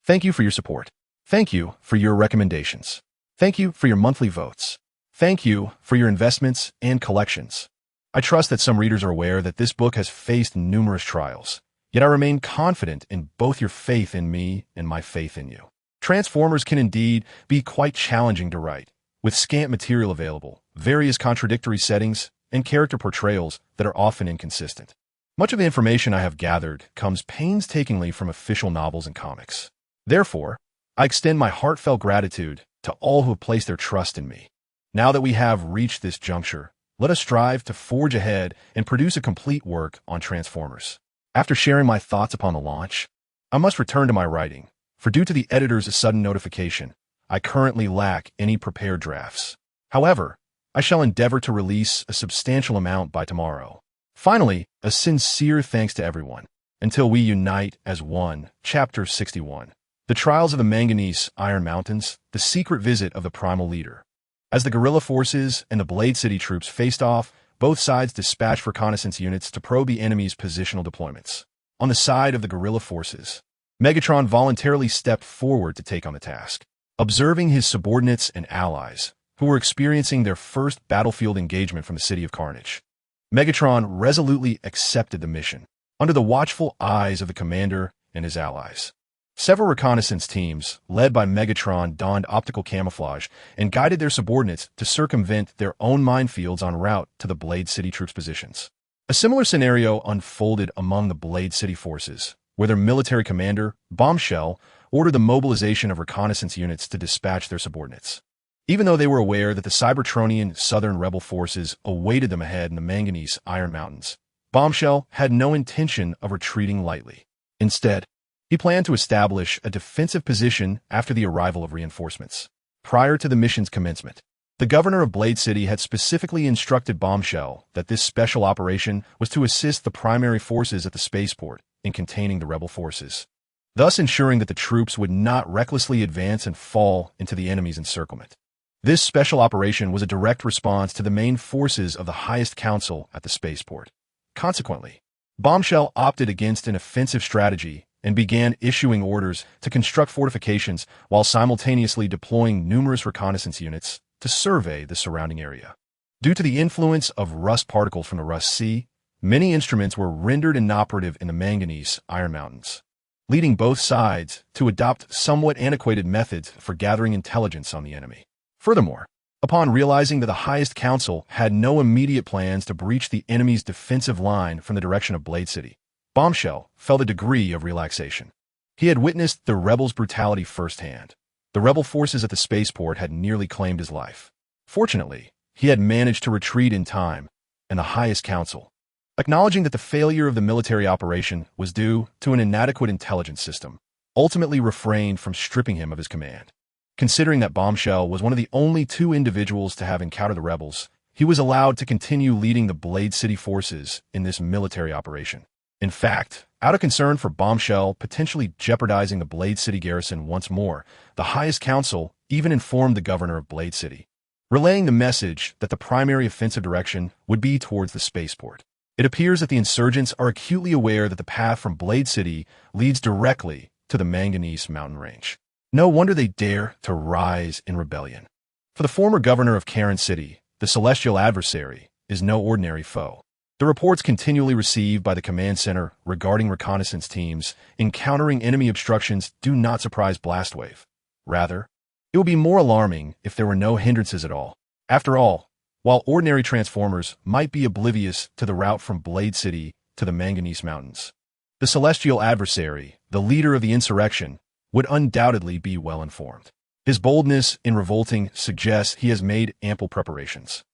Thank you for your support. Thank you for your recommendations. Thank you for your monthly votes. Thank you for your investments and collections. I trust that some readers are aware that this book has faced numerous trials, yet I remain confident in both your faith in me and my faith in you. Transformers can indeed be quite challenging to write, with scant material available, various contradictory settings, and character portrayals that are often inconsistent. Much of the information I have gathered comes painstakingly from official novels and comics. Therefore, I extend my heartfelt gratitude to all who have placed their trust in me. Now that we have reached this juncture, let us strive to forge ahead and produce a complete work on Transformers. After sharing my thoughts upon the launch, I must return to my writing, for due to the editor's sudden notification, I currently lack any prepared drafts. However, I shall endeavor to release a substantial amount by tomorrow. Finally, a sincere thanks to everyone. Until we unite as one, Chapter 61. The Trials of the Manganese Iron Mountains, the secret visit of the Primal Leader. As the guerrilla forces and the Blade City troops faced off, both sides dispatched reconnaissance units to probe the enemy's positional deployments. On the side of the guerrilla forces, Megatron voluntarily stepped forward to take on the task. Observing his subordinates and allies, who were experiencing their first battlefield engagement from the City of Carnage, Megatron resolutely accepted the mission, under the watchful eyes of the commander and his allies. Several reconnaissance teams, led by Megatron, donned optical camouflage and guided their subordinates to circumvent their own minefields en route to the Blade City troops' positions. A similar scenario unfolded among the Blade City forces, where their military commander, Bombshell, ordered the mobilization of reconnaissance units to dispatch their subordinates. Even though they were aware that the Cybertronian Southern rebel forces awaited them ahead in the Manganese Iron Mountains, Bombshell had no intention of retreating lightly. Instead, he planned to establish a defensive position after the arrival of reinforcements. Prior to the mission's commencement, the governor of Blade City had specifically instructed Bombshell that this special operation was to assist the primary forces at the spaceport in containing the rebel forces, thus ensuring that the troops would not recklessly advance and fall into the enemy's encirclement. This special operation was a direct response to the main forces of the highest council at the spaceport. Consequently, Bombshell opted against an offensive strategy and began issuing orders to construct fortifications while simultaneously deploying numerous reconnaissance units to survey the surrounding area. Due to the influence of rust particles from the Rust Sea, many instruments were rendered inoperative in the Manganese Iron Mountains, leading both sides to adopt somewhat antiquated methods for gathering intelligence on the enemy. Furthermore, upon realizing that the highest council had no immediate plans to breach the enemy's defensive line from the direction of Blade City, Bombshell felt a degree of relaxation. He had witnessed the rebels' brutality firsthand. The rebel forces at the spaceport had nearly claimed his life. Fortunately, he had managed to retreat in time, and the highest council, acknowledging that the failure of the military operation was due to an inadequate intelligence system, ultimately refrained from stripping him of his command. Considering that Bombshell was one of the only two individuals to have encountered the rebels, he was allowed to continue leading the Blade City forces in this military operation. In fact, out of concern for Bombshell potentially jeopardizing the Blade City garrison once more, the highest council even informed the governor of Blade City, relaying the message that the primary offensive direction would be towards the spaceport. It appears that the insurgents are acutely aware that the path from Blade City leads directly to the Manganese mountain range. No wonder they dare to rise in rebellion. For the former governor of Kaon City, the celestial adversary is no ordinary foe. The reports continually received by the command center regarding reconnaissance teams encountering enemy obstructions do not surprise Blastwave. Rather, it would be more alarming if there were no hindrances at all. After all, while ordinary Transformers might be oblivious to the route from Blade City to the Manganese Mountains, the celestial adversary, the leader of the insurrection, would undoubtedly be well informed. His boldness in revolting suggests he has made ample preparations.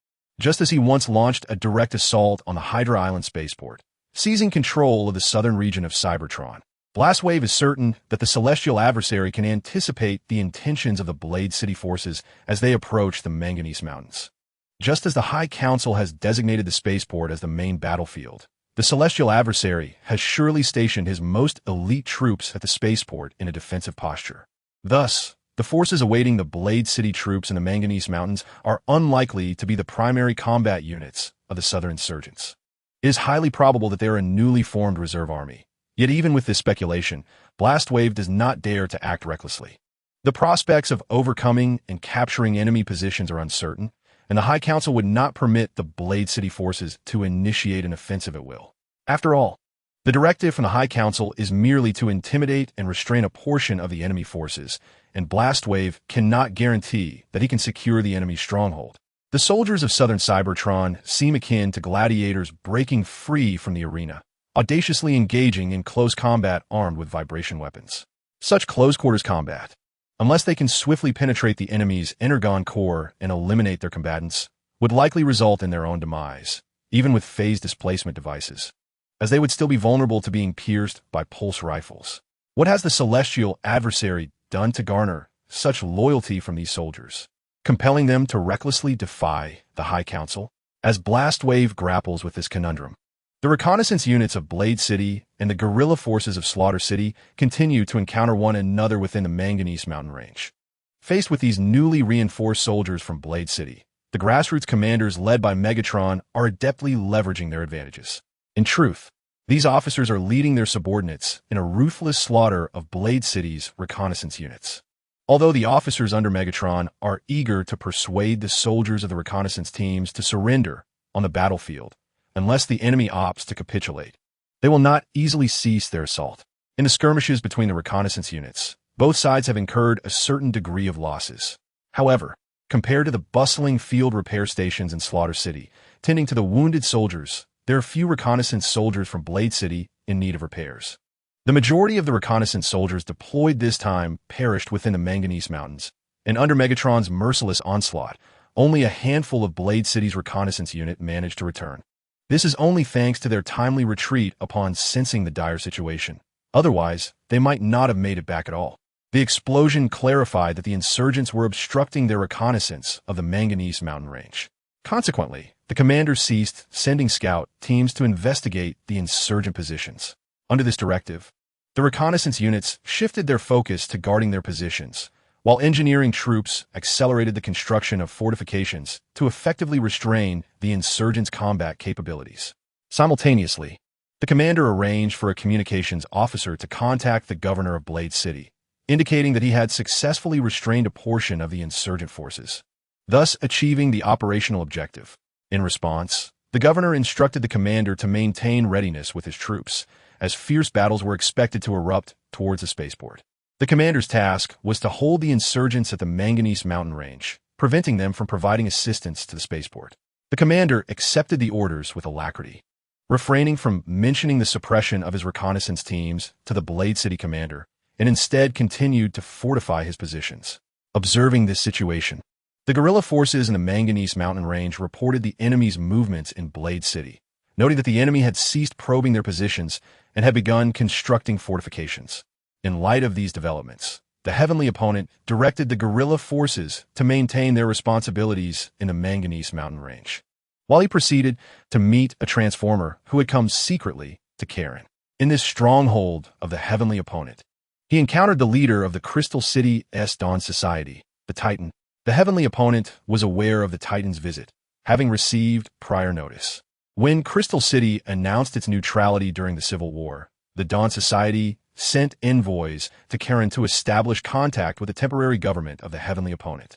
Just as he once launched a direct assault on the Hydra Island spaceport, seizing control of the southern region of Cybertron, Blastwave is certain that the celestial adversary can anticipate the intentions of the Blade City forces as they approach the Manganese Mountains. Just as the High Council has designated the spaceport as the main battlefield, the celestial adversary has surely stationed his most elite troops at the spaceport in a defensive posture. Thus, the forces awaiting the Blade City troops in the Manganese Mountains are unlikely to be the primary combat units of the Southern insurgents. It is highly probable that they are a newly formed reserve army. Yet even with this speculation, Blastwave does not dare to act recklessly. The prospects of overcoming and capturing enemy positions are uncertain, and the High Council would not permit the Blade City forces to initiate an offensive at will. After all, the directive from the High Council is merely to intimidate and restrain a portion of the enemy forces, and Blastwave cannot guarantee that he can secure the enemy's stronghold. The soldiers of southern Cybertron seem akin to gladiators breaking free from the arena, audaciously engaging in close combat armed with vibration weapons. Such close-quarters combat, unless they can swiftly penetrate the enemy's energon core and eliminate their combatants, would likely result in their own demise, even with phase displacement devices, as they would still be vulnerable to being pierced by pulse rifles. What has the celestial adversary done to garner such loyalty from these soldiers, compelling them to recklessly defy the High Council? As Blastwave grapples with this conundrum, the reconnaissance units of Blade City and the guerrilla forces of Slaughter City continue to encounter one another within the Manganese Mountain Range. Faced with these newly reinforced soldiers from Blade City, the grassroots commanders led by Megatron are adeptly leveraging their advantages. In truth, these officers are leading their subordinates in a ruthless slaughter of Blade City's reconnaissance units. Although the officers under Megatron are eager to persuade the soldiers of the reconnaissance teams to surrender on the battlefield, unless the enemy opts to capitulate, they will not easily cease their assault. In the skirmishes between the reconnaissance units, both sides have incurred a certain degree of losses. However, compared to the bustling field repair stations in Slaughter City, tending to the wounded soldiers, there are few reconnaissance soldiers from Blade City in need of repairs. The majority of the reconnaissance soldiers deployed this time perished within the Manganese Mountains, and under Megatron's merciless onslaught, only a handful of Blade City's reconnaissance unit managed to return. This is only thanks to their timely retreat upon sensing the dire situation. Otherwise, they might not have made it back at all. The explosion clarified that the insurgents were obstructing their reconnaissance of the Manganese Mountain Range. Consequently, the commander ceased sending scout teams to investigate the insurgent positions. Under this directive, the reconnaissance units shifted their focus to guarding their positions, while engineering troops accelerated the construction of fortifications to effectively restrain the insurgents' combat capabilities. Simultaneously, the commander arranged for a communications officer to contact the governor of Blade City, indicating that he had successfully restrained a portion of the insurgent forces, thus achieving the operational objective. In response, the governor instructed the commander to maintain readiness with his troops, as fierce battles were expected to erupt towards the spaceport. The commander's task was to hold the insurgents at the Manganese Mountain Range, preventing them from providing assistance to the spaceport. The commander accepted the orders with alacrity, refraining from mentioning the suppression of his reconnaissance teams to the Blade City commander, and instead continued to fortify his positions. Observing this situation, the guerrilla forces in the Manganese Mountain Range reported the enemy's movements in Blade City, noting that the enemy had ceased probing their positions and had begun constructing fortifications. In light of these developments, the heavenly opponent directed the guerrilla forces to maintain their responsibilities in the Manganese Mountain Range, while he proceeded to meet a transformer who had come secretly to Kaon. In this stronghold of the heavenly opponent, he encountered the leader of the Crystal City's Dawn Society, the Titan. The heavenly opponent was aware of the Titan's visit, having received prior notice. When Crystal City announced its neutrality during the Civil War, the Dawn Society sent envoys to Kaon to establish contact with the temporary government of the heavenly opponent.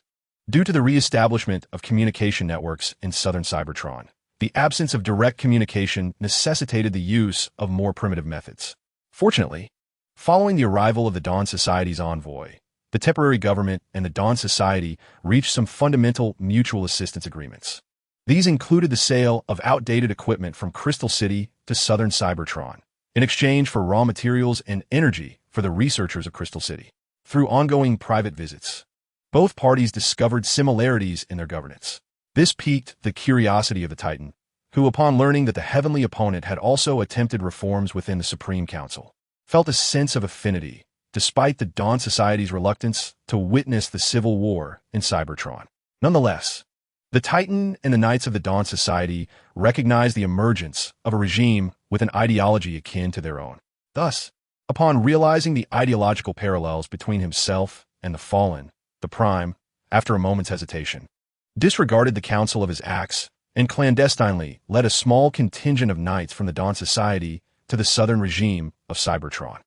Due to the re-establishment of communication networks in southern Cybertron, the absence of direct communication necessitated the use of more primitive methods. Fortunately, following the arrival of the Dawn Society's envoy, the temporary government and the Dawn Society reached some fundamental mutual assistance agreements. These included the sale of outdated equipment from Crystal City to southern Cybertron, in exchange for raw materials and energy for the researchers of Crystal City. Through ongoing private visits, both parties discovered similarities in their governance. This piqued the curiosity of the Titan, who, upon learning that the heavenly opponent had also attempted reforms within the Supreme Council, felt a sense of affinity, despite the Dawn Society's reluctance to witness the civil war in Cybertron. Nonetheless, the Titan and the Knights of the Dawn Society recognized the emergence of a regime with an ideology akin to their own. Thus, upon realizing the ideological parallels between himself and the Fallen, the Prime, after a moment's hesitation, disregarded the counsel of his axe and clandestinely led a small contingent of knights from the Dawn Society to the southern regime of Cybertron.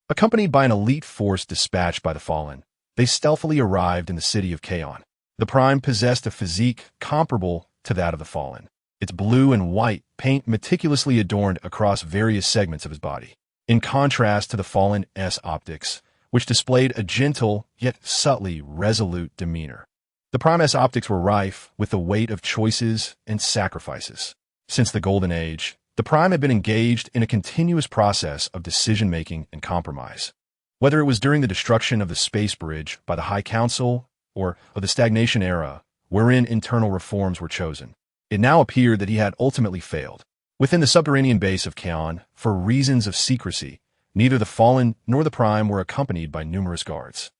Accompanied by an elite force dispatched by the Fallen, they stealthily arrived in the city of Kaon. The Prime possessed a physique comparable to that of the Fallen, its blue and white paint meticulously adorned across various segments of his body, in contrast to the Fallen's optics, which displayed a gentle yet subtly resolute demeanor. The Prime's optics were rife with the weight of choices and sacrifices. Since the Golden Age, the Prime had been engaged in a continuous process of decision-making and compromise. Whether it was during the destruction of the space bridge by the High Council or of the stagnation era, wherein internal reforms were chosen, it now appeared that he had ultimately failed. Within the subterranean base of Kaon, for reasons of secrecy, neither the Fallen nor the Prime were accompanied by numerous guards.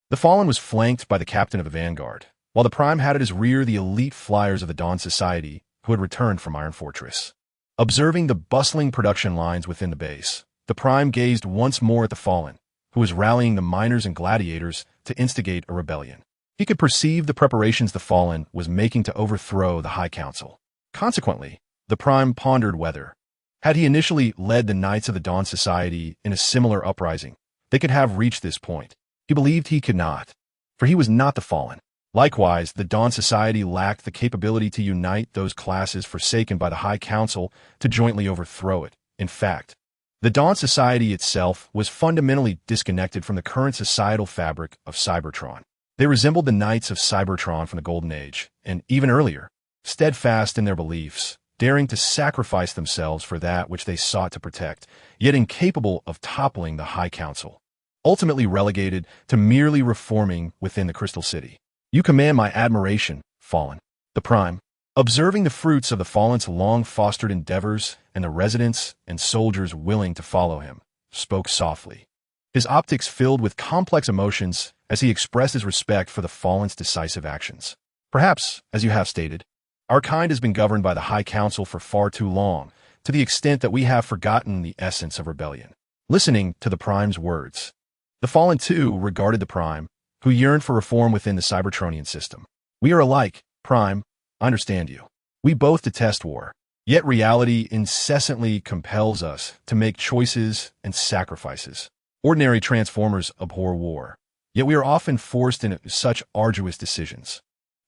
The Fallen was flanked by the captain of the vanguard, while the Prime had at his rear the elite flyers of the Dawn Society who had returned from Iron Fortress. Observing the bustling production lines within the base, the Prime gazed once more at the Fallen, who was rallying the miners and gladiators to instigate a rebellion. He could perceive the preparations the Fallen was making to overthrow the High Council. Consequently, the Prime pondered whether, had he initially led the Knights of the Dawn Society in a similar uprising, they could have reached this point. He believed he could not, for he was not the Fallen. Likewise, the Dawn Society lacked the capability to unite those classes forsaken by the High Council to jointly overthrow it. In fact, the Dawn Society itself was fundamentally disconnected from the current societal fabric of Cybertron. They resembled the Knights of Cybertron from the Golden Age, and even earlier, steadfast in their beliefs, daring to sacrifice themselves for that which they sought to protect, yet incapable of toppling the High Council. Ultimately relegated to merely reforming within the Crystal City. You command my admiration, Fallen. The Prime, observing the fruits of the Fallen's long-fostered endeavors and the residents and soldiers willing to follow him, spoke softly. His optics filled with complex emotions as he expressed his respect for the Fallen's decisive actions. Perhaps, as you have stated, our kind has been governed by the High Council for far too long, to the extent that we have forgotten the essence of rebellion. Listening to the Prime's words, the Fallen too regarded the Prime, who yearned for reform within the Cybertronian system. We are alike, Prime, I understand you. We both detest war. Yet reality incessantly compels us to make choices and sacrifices. Ordinary Transformers abhor war, yet we are often forced into such arduous decisions.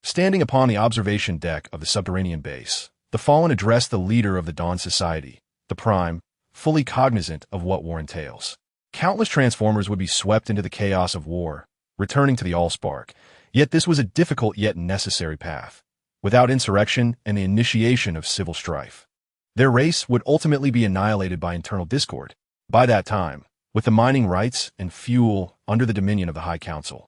Standing upon the observation deck of the subterranean base, the Fallen addressed the leader of the Dawn Society, the Prime, fully cognizant of what war entails. Countless Transformers would be swept into the chaos of war, returning to the Allspark, yet this was a difficult yet necessary path. Without insurrection and the initiation of civil strife, their race would ultimately be annihilated by internal discord. By that time, with the mining rights and fuel under the dominion of the High Council,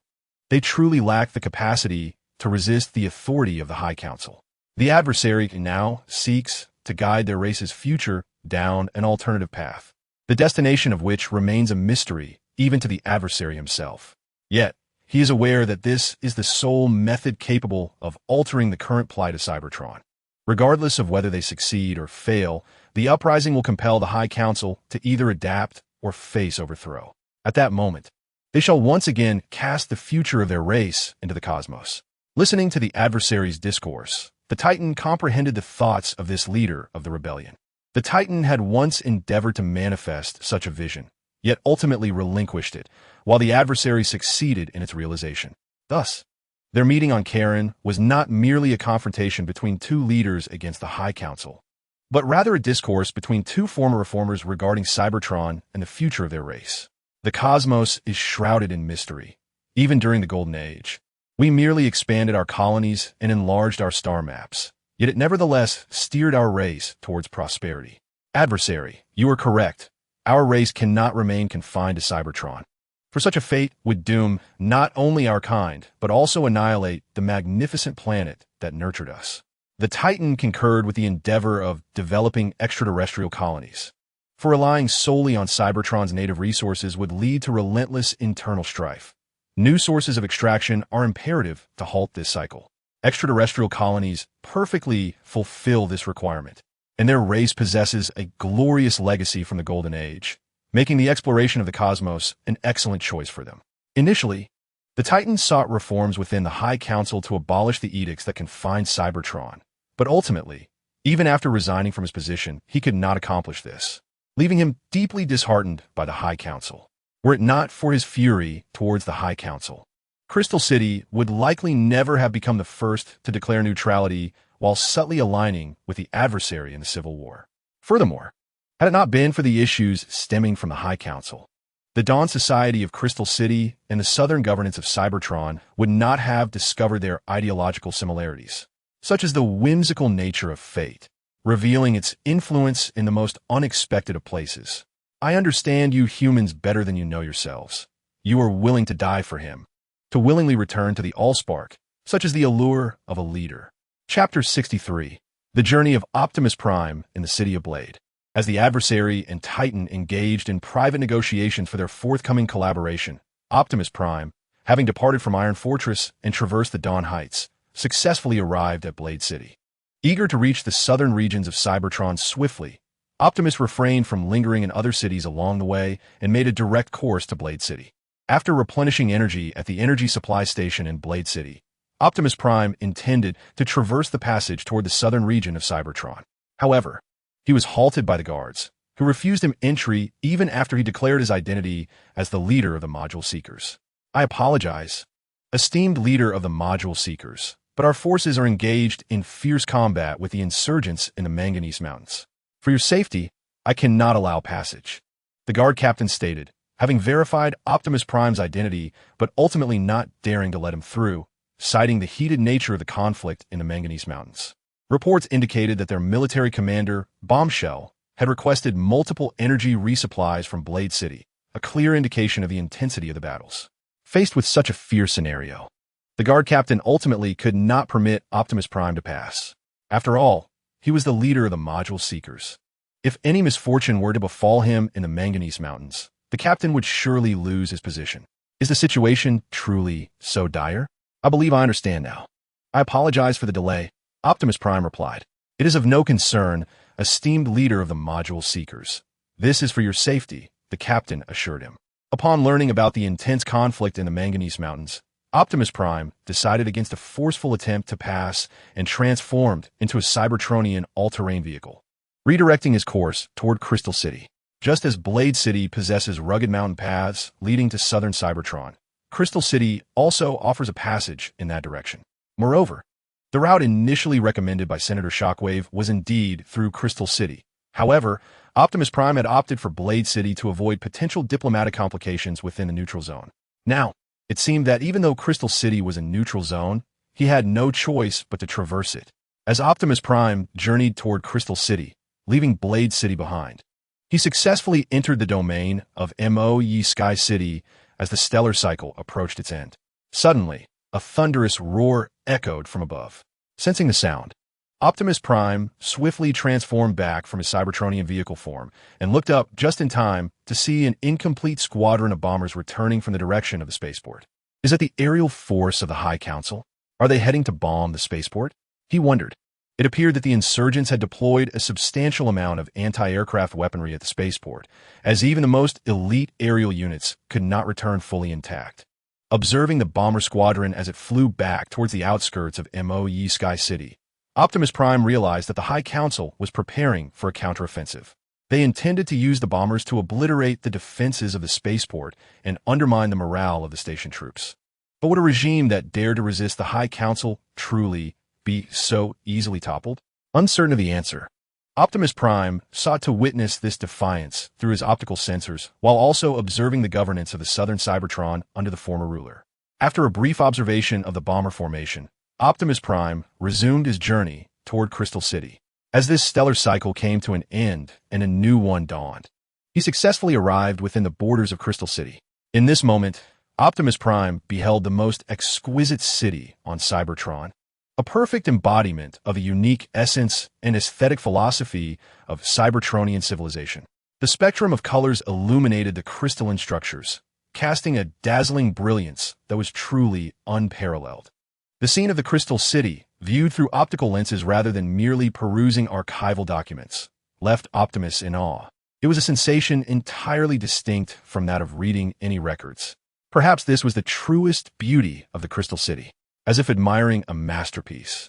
they truly lacked the capacity to resist the authority of the High Council. The adversary now seeks to guide their race's future down an alternative path, the destination of which remains a mystery even to the adversary himself. Yet, he is aware that this is the sole method capable of altering the current plight of Cybertron. Regardless of whether they succeed or fail, the Uprising will compel the High Council to either adapt or face overthrow. At that moment, they shall once again cast the future of their race into the cosmos. Listening to the adversary's discourse, the Titan comprehended the thoughts of this leader of the rebellion. The Titan had once endeavored to manifest such a vision, yet ultimately relinquished it, while the adversary succeeded in its realization. Thus, their meeting on Kaon was not merely a confrontation between two leaders against the High Council, but rather a discourse between two former reformers regarding Cybertron and the future of their race. The cosmos is shrouded in mystery. Even during the Golden Age, we merely expanded our colonies and enlarged our star maps, yet it nevertheless steered our race towards prosperity. Adversary, you are correct. Our race cannot remain confined to Cybertron, for such a fate would doom not only our kind, but also annihilate the magnificent planet that nurtured us. The Titan concurred with the endeavor of developing extraterrestrial colonies, for relying solely on Cybertron's native resources would lead to relentless internal strife. New sources of extraction are imperative to halt this cycle. Extraterrestrial colonies perfectly fulfill this requirement, and their race possesses a glorious legacy from the Golden Age, making the exploration of the cosmos an excellent choice for them. Initially, the Titans sought reforms within the High Council to abolish the edicts that confined Cybertron, but ultimately, Even after resigning from his position, he could not accomplish this, leaving him deeply disheartened by the High Council. Were it not for his fury towards the High Council, Crystal City would likely never have become the first to declare neutrality while subtly aligning with the adversary in the Civil War. Furthermore, had it not been for the issues stemming from the High Council, the Dawn Society of Crystal City and the Southern governance of Cybertron would not have discovered their ideological similarities, such as the whimsical nature of fate, revealing its influence in the most unexpected of places. I understand you humans better than you know yourselves. You are willing to die for him, to willingly return to the Allspark, such as the allure of a leader. Chapter 63. The Journey of Optimus Prime in the City of Blade. As the adversary and Titan engaged in private negotiations for their forthcoming collaboration, Optimus Prime, having departed from Iron Fortress and traversed the Dawn Heights, successfully arrived at Blade City. Eager to reach the southern regions of Cybertron swiftly, Optimus refrained from lingering in other cities along the way and made a direct course to Blade City. After replenishing energy at the energy supply station in Blade City, Optimus Prime intended to traverse the passage toward the southern region of Cybertron. However, he was halted by the guards, who refused him entry even after he declared his identity as the leader of the Module Seekers. I apologize, esteemed leader of the Module Seekers, but our forces are engaged in fierce combat with the insurgents in the Manganese Mountains. For your safety, I cannot allow passage, the guard captain stated, having verified Optimus Prime's identity but ultimately not daring to let him through, citing the heated nature of the conflict in the Manganese Mountains. Reports indicated that their military commander, Bombshell, had requested multiple energy resupplies from Blade City, a clear indication of the intensity of the battles. Faced with such a fierce scenario, the guard captain ultimately could not permit Optimus Prime to pass. After all, he was the leader of the Module Seekers. If any misfortune were to befall him in the Manganese Mountains, the captain would surely lose his position. Is the situation truly so dire? I believe I understand now. I apologize for the delay, Optimus Prime replied. It is of no concern, esteemed leader of the Module Seekers. This is for your safety, the captain assured him. Upon learning about the intense conflict in the Manganese Mountains, Optimus Prime decided against a forceful attempt to pass and transformed into a Cybertronian all-terrain vehicle, redirecting his course toward Crystal City. Just as Blade City possesses rugged mountain paths leading to southern Cybertron, Crystal City also offers a passage in that direction. Moreover, the route initially recommended by Senator Shockwave was indeed through Crystal City. However, Optimus Prime had opted for Blade City to avoid potential diplomatic complications within the neutral zone. Now, it seemed that even though Crystal City was a neutral zone, he had no choice but to traverse it. As Optimus Prime journeyed toward Crystal City, leaving Blade City behind, he successfully entered the domain of Moe Sky City as the stellar cycle approached its end. Suddenly, a thunderous roar echoed from above. Sensing the sound, Optimus Prime swiftly transformed back from his Cybertronian vehicle form and looked up just in time to see an incomplete squadron of bombers returning from the direction of the spaceport. Is it the aerial force of the High Council? Are they heading to bomb the spaceport? He wondered. It appeared that the insurgents had deployed a substantial amount of anti-aircraft weaponry at the spaceport, as even the most elite aerial units could not return fully intact. Observing the bomber squadron as it flew back towards the outskirts of Moe Sky City, Optimus Prime realized that the High Council was preparing for a counteroffensive. They intended to use the bombers to obliterate the defenses of the spaceport and undermine the morale of the station troops. But would a regime that dared to resist the High Council truly be so easily toppled? Uncertain of the answer, Optimus Prime sought to witness this defiance through his optical sensors while also observing the governance of the southern Cybertron under the former ruler. After a brief observation of the bomber formation, Optimus Prime resumed his journey toward Crystal City. As this stellar cycle came to an end and a new one dawned, he successfully arrived within the borders of Crystal City. In this moment, Optimus Prime beheld the most exquisite city on Cybertron, a perfect embodiment of the unique essence and aesthetic philosophy of Cybertronian civilization. The spectrum of colors illuminated the crystalline structures, casting a dazzling brilliance that was truly unparalleled. The scene of the Crystal City, viewed through optical lenses rather than merely perusing archival documents, left Optimus in awe. It was a sensation entirely distinct from that of reading any records. Perhaps this was the truest beauty of the Crystal City, as if admiring a masterpiece.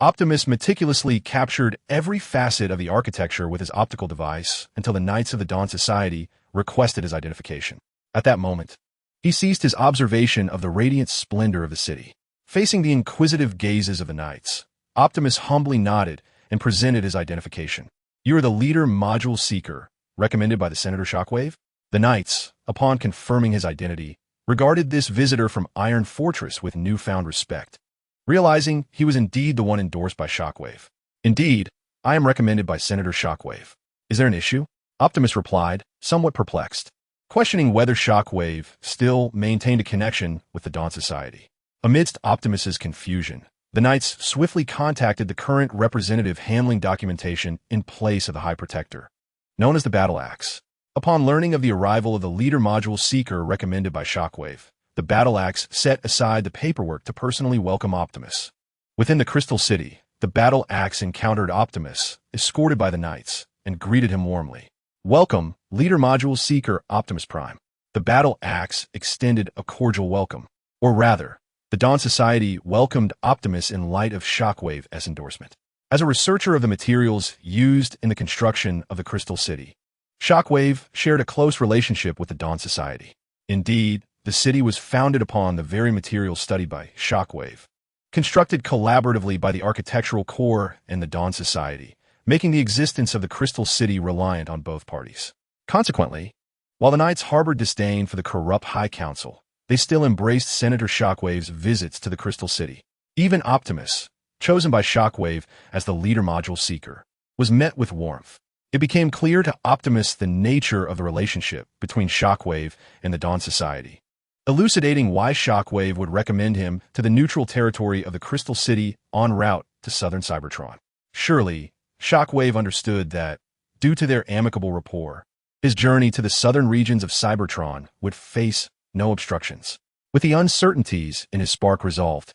Optimus meticulously captured every facet of the architecture with his optical device until the Knights of the Dawn Society requested his identification. At that moment, he ceased his observation of the radiant splendor of the city. Facing the inquisitive gazes of the Knights, Optimus humbly nodded and presented his identification. "You are the leader module seeker, recommended by the Senator Shockwave?" The Knights, upon confirming his identity, regarded this visitor from Iron Fortress with newfound respect, realizing he was indeed the one endorsed by Shockwave. "Indeed, I am recommended by Senator Shockwave. Is there an issue?" Optimus replied, somewhat perplexed, questioning whether Shockwave still maintained a connection with the Dawn Society. Amidst Optimus's confusion, the Knights swiftly contacted the current representative handling documentation in place of the High Protector, known as the Battle Axe. Upon learning of the arrival of the leader module seeker recommended by Shockwave, the Battle Axe set aside the paperwork to personally welcome Optimus. Within the Crystal City, the Battle Axe encountered Optimus, escorted by the Knights, and greeted him warmly. "Welcome, leader module seeker Optimus Prime." The Battle Axe extended a cordial welcome. Or rather, the Dawn Society welcomed Optimus in light of Shockwave's endorsement. As a researcher of the materials used in the construction of the Crystal City, Shockwave shared a close relationship with the Dawn Society. Indeed, the city was founded upon the very materials studied by Shockwave, constructed collaboratively by the Architectural Corps and the Dawn Society, making the existence of the Crystal City reliant on both parties. Consequently, while the Knights harbored disdain for the corrupt High Council, they still embraced Senator Shockwave's visits to the Crystal City. Even Optimus, chosen by Shockwave as the leader module seeker, was met with warmth. It became clear to Optimus the nature of the relationship between Shockwave and the Dawn Society, elucidating why Shockwave would recommend him to the neutral territory of the Crystal City en route to southern Cybertron. Surely, Shockwave understood that, due to their amicable rapport, his journey to the southern regions of Cybertron would face no obstructions. With the uncertainties in his spark resolved,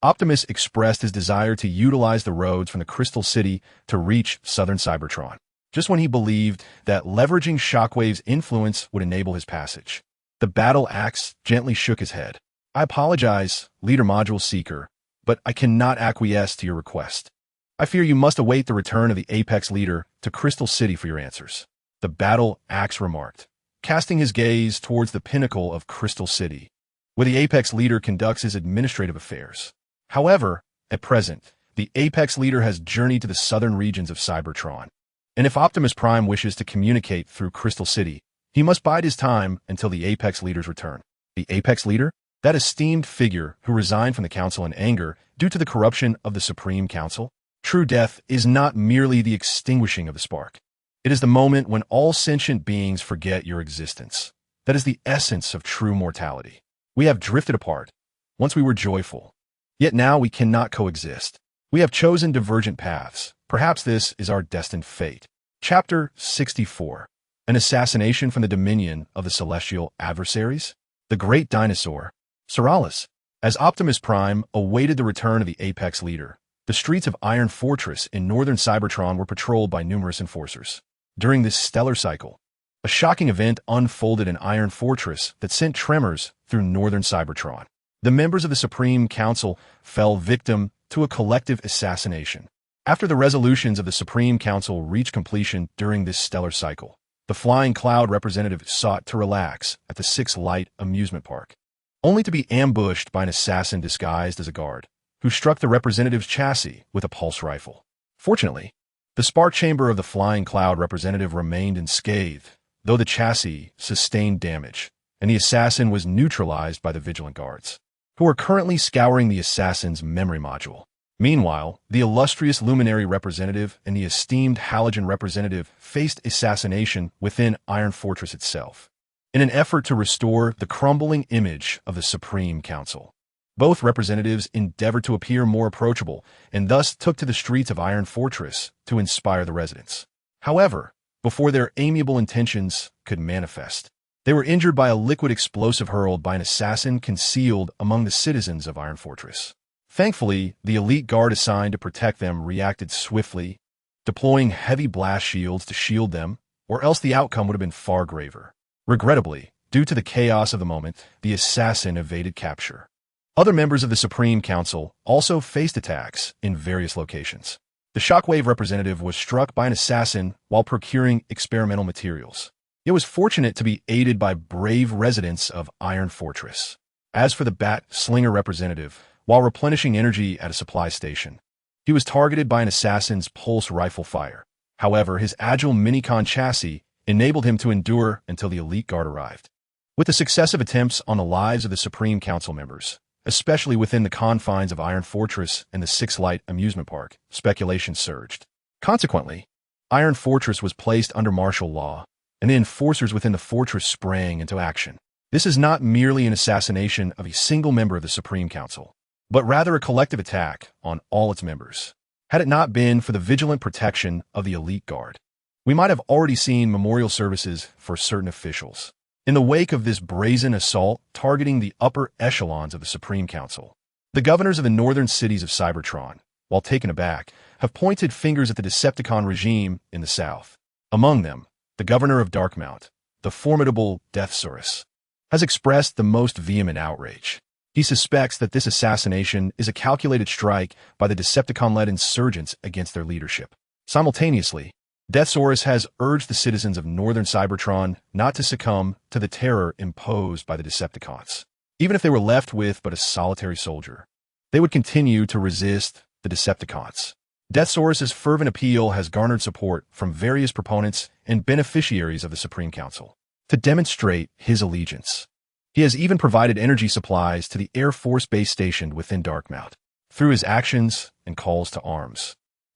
Optimus expressed his desire to utilize the roads from the Crystal City to reach southern Cybertron, just when he believed that leveraging Shockwave's influence would enable his passage. The Battle Axe gently shook his head. "I apologize, leader module seeker, but I cannot acquiesce to your request. I fear you must await the return of the Apex leader to Crystal City for your answers," the Battle Axe remarked, casting his gaze towards the pinnacle of Crystal City, where the Apex leader conducts his administrative affairs. However, at present, the Apex leader has journeyed to the southern regions of Cybertron, and if Optimus Prime wishes to communicate through Crystal City, he must bide his time until the Apex leader's return. The Apex leader? That esteemed figure who resigned from the Council in anger due to the corruption of the Supreme Council? True death is not merely the extinguishing of the spark. It is the moment when all sentient beings forget your existence. That is the essence of true mortality. We have drifted apart. Once we were joyful. Yet now we cannot coexist. We have chosen divergent paths. Perhaps this is our destined fate. Chapter 64. An assassination from the dominion of the celestial adversaries? The great dinosaur, Seralis. As Optimus Prime awaited the return of the Apex leader, the streets of Iron Fortress in northern Cybertron were patrolled by numerous enforcers. During this stellar cycle, a shocking event unfolded in Iron Fortress that sent tremors through northern Cybertron. The members of the Supreme Council fell victim to a collective assassination. After the resolutions of the Supreme Council reached completion during this stellar cycle, the Flying Cloud representative sought to relax at the Six Light amusement park, only to be ambushed by an assassin disguised as a guard, who struck the representative's chassis with a pulse rifle. Fortunately, the spark chamber of the Flying Cloud representative remained unscathed, though the chassis sustained damage, and the assassin was neutralized by the vigilant guards, who are currently scouring the assassin's memory module. Meanwhile, the illustrious Luminary representative and the esteemed Halogen representative faced assassination within Iron Fortress itself, in an effort to restore the crumbling image of the Supreme Council. Both representatives endeavored to appear more approachable and thus took to the streets of Iron Fortress to inspire the residents. However, before their amiable intentions could manifest, they were injured by a liquid explosive hurled by an assassin concealed among the citizens of Iron Fortress. Thankfully, the elite guard assigned to protect them reacted swiftly, deploying heavy blast shields to shield them, or else the outcome would have been far graver. Regrettably, due to the chaos of the moment, the assassin evaded capture. Other members of the Supreme Council also faced attacks in various locations. The Shockwave representative was struck by an assassin while procuring experimental materials. It was fortunate to be aided by brave residents of Iron Fortress. As for the Bat Slinger representative, while replenishing energy at a supply station, he was targeted by an assassin's pulse rifle fire. However, his agile Minicon chassis enabled him to endure until the elite guard arrived. With the successive attempts on the lives of the Supreme Council members, especially within the confines of Iron Fortress and the Six Light amusement park, speculation surged. Consequently, Iron Fortress was placed under martial law, and the enforcers within the fortress sprang into action. This is not merely an assassination of a single member of the Supreme Council, but rather a collective attack on all its members. Had it not been for the vigilant protection of the elite guard, we might have already seen memorial services for certain officials. In the wake of this brazen assault targeting the upper echelons of the Supreme Council, the governors of the northern cities of Cybertron, while taken aback, have pointed fingers at the Decepticon regime in the south. Among them, the governor of Darkmount, the formidable Deathsaurus, has expressed the most vehement outrage. He suspects that this assassination is a calculated strike by the Decepticon-led insurgents against their leadership. Simultaneously, Deathsaurus has urged the citizens of northern Cybertron not to succumb to the terror imposed by the Decepticons. Even if they were left with but a solitary soldier, they would continue to resist the Decepticons. Deathsaurus's fervent appeal has garnered support from various proponents and beneficiaries of the Supreme Council. To demonstrate his allegiance, he has even provided energy supplies to the Air Force base stationed within Darkmount. Through his actions and calls to arms,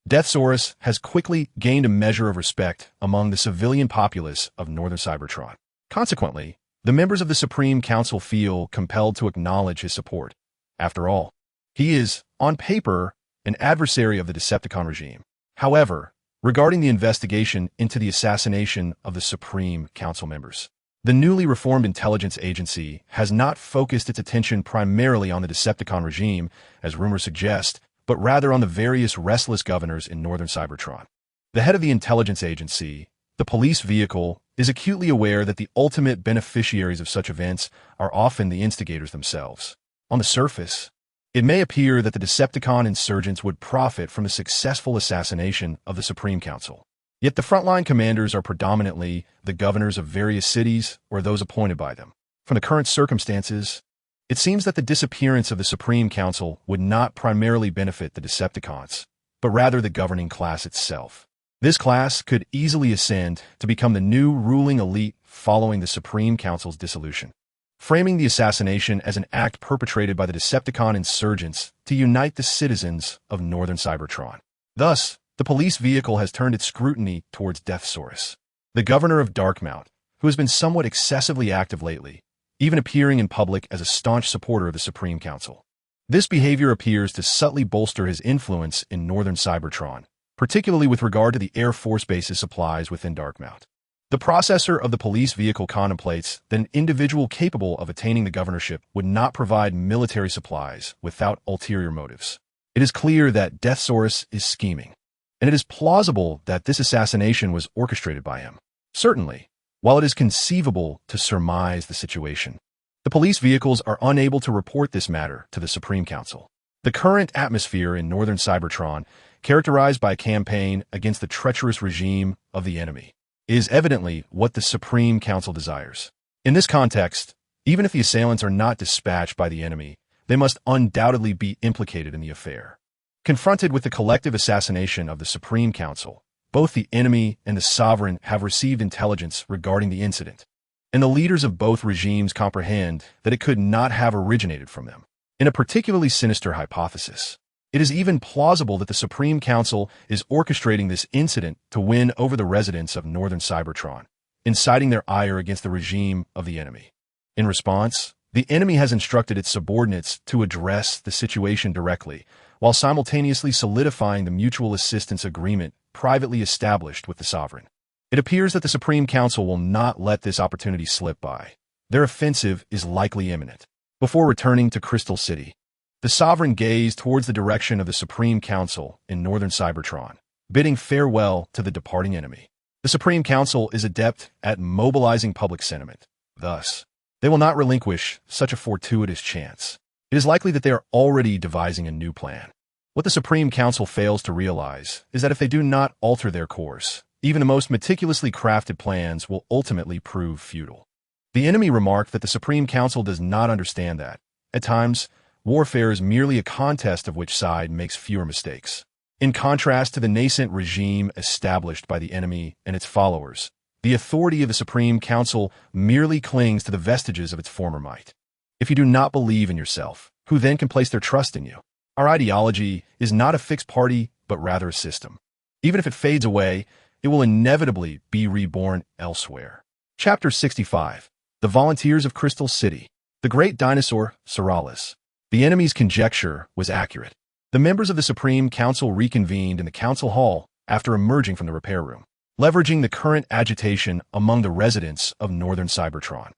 Deathsaurus has quickly gained a measure of respect among the civilian populace of northern Cybertron. Consequently, the members of the Supreme Council feel compelled to acknowledge his support. After all, he is, on paper, an adversary of the Decepticon regime. However, regarding the investigation into the assassination of the Supreme Council members, the newly reformed intelligence agency has not focused its attention primarily on the Decepticon regime, as rumors suggest, but rather on the various restless governors in northern Cybertron. The head of the intelligence agency, the police vehicle, is acutely aware that the ultimate beneficiaries of such events are often the instigators themselves. On the surface, it may appear that the Decepticon insurgents would profit from the successful assassination of the Supreme Council. Yet the frontline commanders are predominantly the governors of various cities or those appointed by them. From the current circumstances, it seems that the disappearance of the Supreme Council would not primarily benefit the Decepticons, but rather the governing class itself. This class could easily ascend to become the new ruling elite following the Supreme Council's dissolution, framing the assassination as an act perpetrated by the Decepticon insurgents to unite the citizens of northern Cybertron. Thus, the police vehicle has turned its scrutiny towards Deathsaurus, the governor of Darkmount, who has been somewhat excessively active lately, even appearing in public as a staunch supporter of the Supreme Council. This behavior appears to subtly bolster his influence in northern Cybertron, particularly with regard to the Air Force base's supplies within Darkmount. The processor of the police vehicle contemplates that an individual capable of attaining the governorship would not provide military supplies without ulterior motives. It is clear that Deathsaurus is scheming, and it is plausible that this assassination was orchestrated by him. Certainly, while it is conceivable to surmise the situation, the police vehicles are unable to report this matter to the Supreme Council. The current atmosphere in northern Cybertron, characterized by a campaign against the treacherous regime of the enemy, is evidently what the Supreme Council desires. In this context, even if the assailants are not dispatched by the enemy, they must undoubtedly be implicated in the affair. Confronted with the collective assassination of the Supreme Council, both the enemy and the sovereign have received intelligence regarding the incident, and the leaders of both regimes comprehend that it could not have originated from them. In a particularly sinister hypothesis, it is even plausible that the Supreme Council is orchestrating this incident to win over the residents of northern Cybertron, inciting their ire against the regime of the enemy. In response, the enemy has instructed its subordinates to address the situation directly, while simultaneously solidifying the mutual assistance agreement privately established with the sovereign. It appears that the Supreme Council will not let this opportunity slip by. Their offensive is likely imminent. Before returning to Crystal City, the sovereign gazed towards the direction of the Supreme Council in northern Cybertron, bidding farewell to the departing enemy. The Supreme Council is adept at mobilizing public sentiment. Thus, they will not relinquish such a fortuitous chance. it is likely that they are already devising a new plan. What the Supreme Council fails to realize is that if they do not alter their course, even the most meticulously crafted plans will ultimately prove futile. The enemy remarked that the Supreme Council does not understand that, at times, warfare is merely a contest of which side makes fewer mistakes. In contrast to the nascent regime established by the enemy and its followers, the authority of the Supreme Council merely clings to the vestiges of its former might. If you do not believe in yourself, who then can place their trust in you? Our ideology is not a fixed party, but rather a system. Even if it fades away, it will inevitably be reborn elsewhere. Chapter 65. The Volunteers of Crystal City. The great dinosaur, Seralis. The enemy's conjecture was accurate. The members of the Supreme Council reconvened in the council hall after emerging from the repair room, leveraging the current agitation among the residents of northern Cybertron.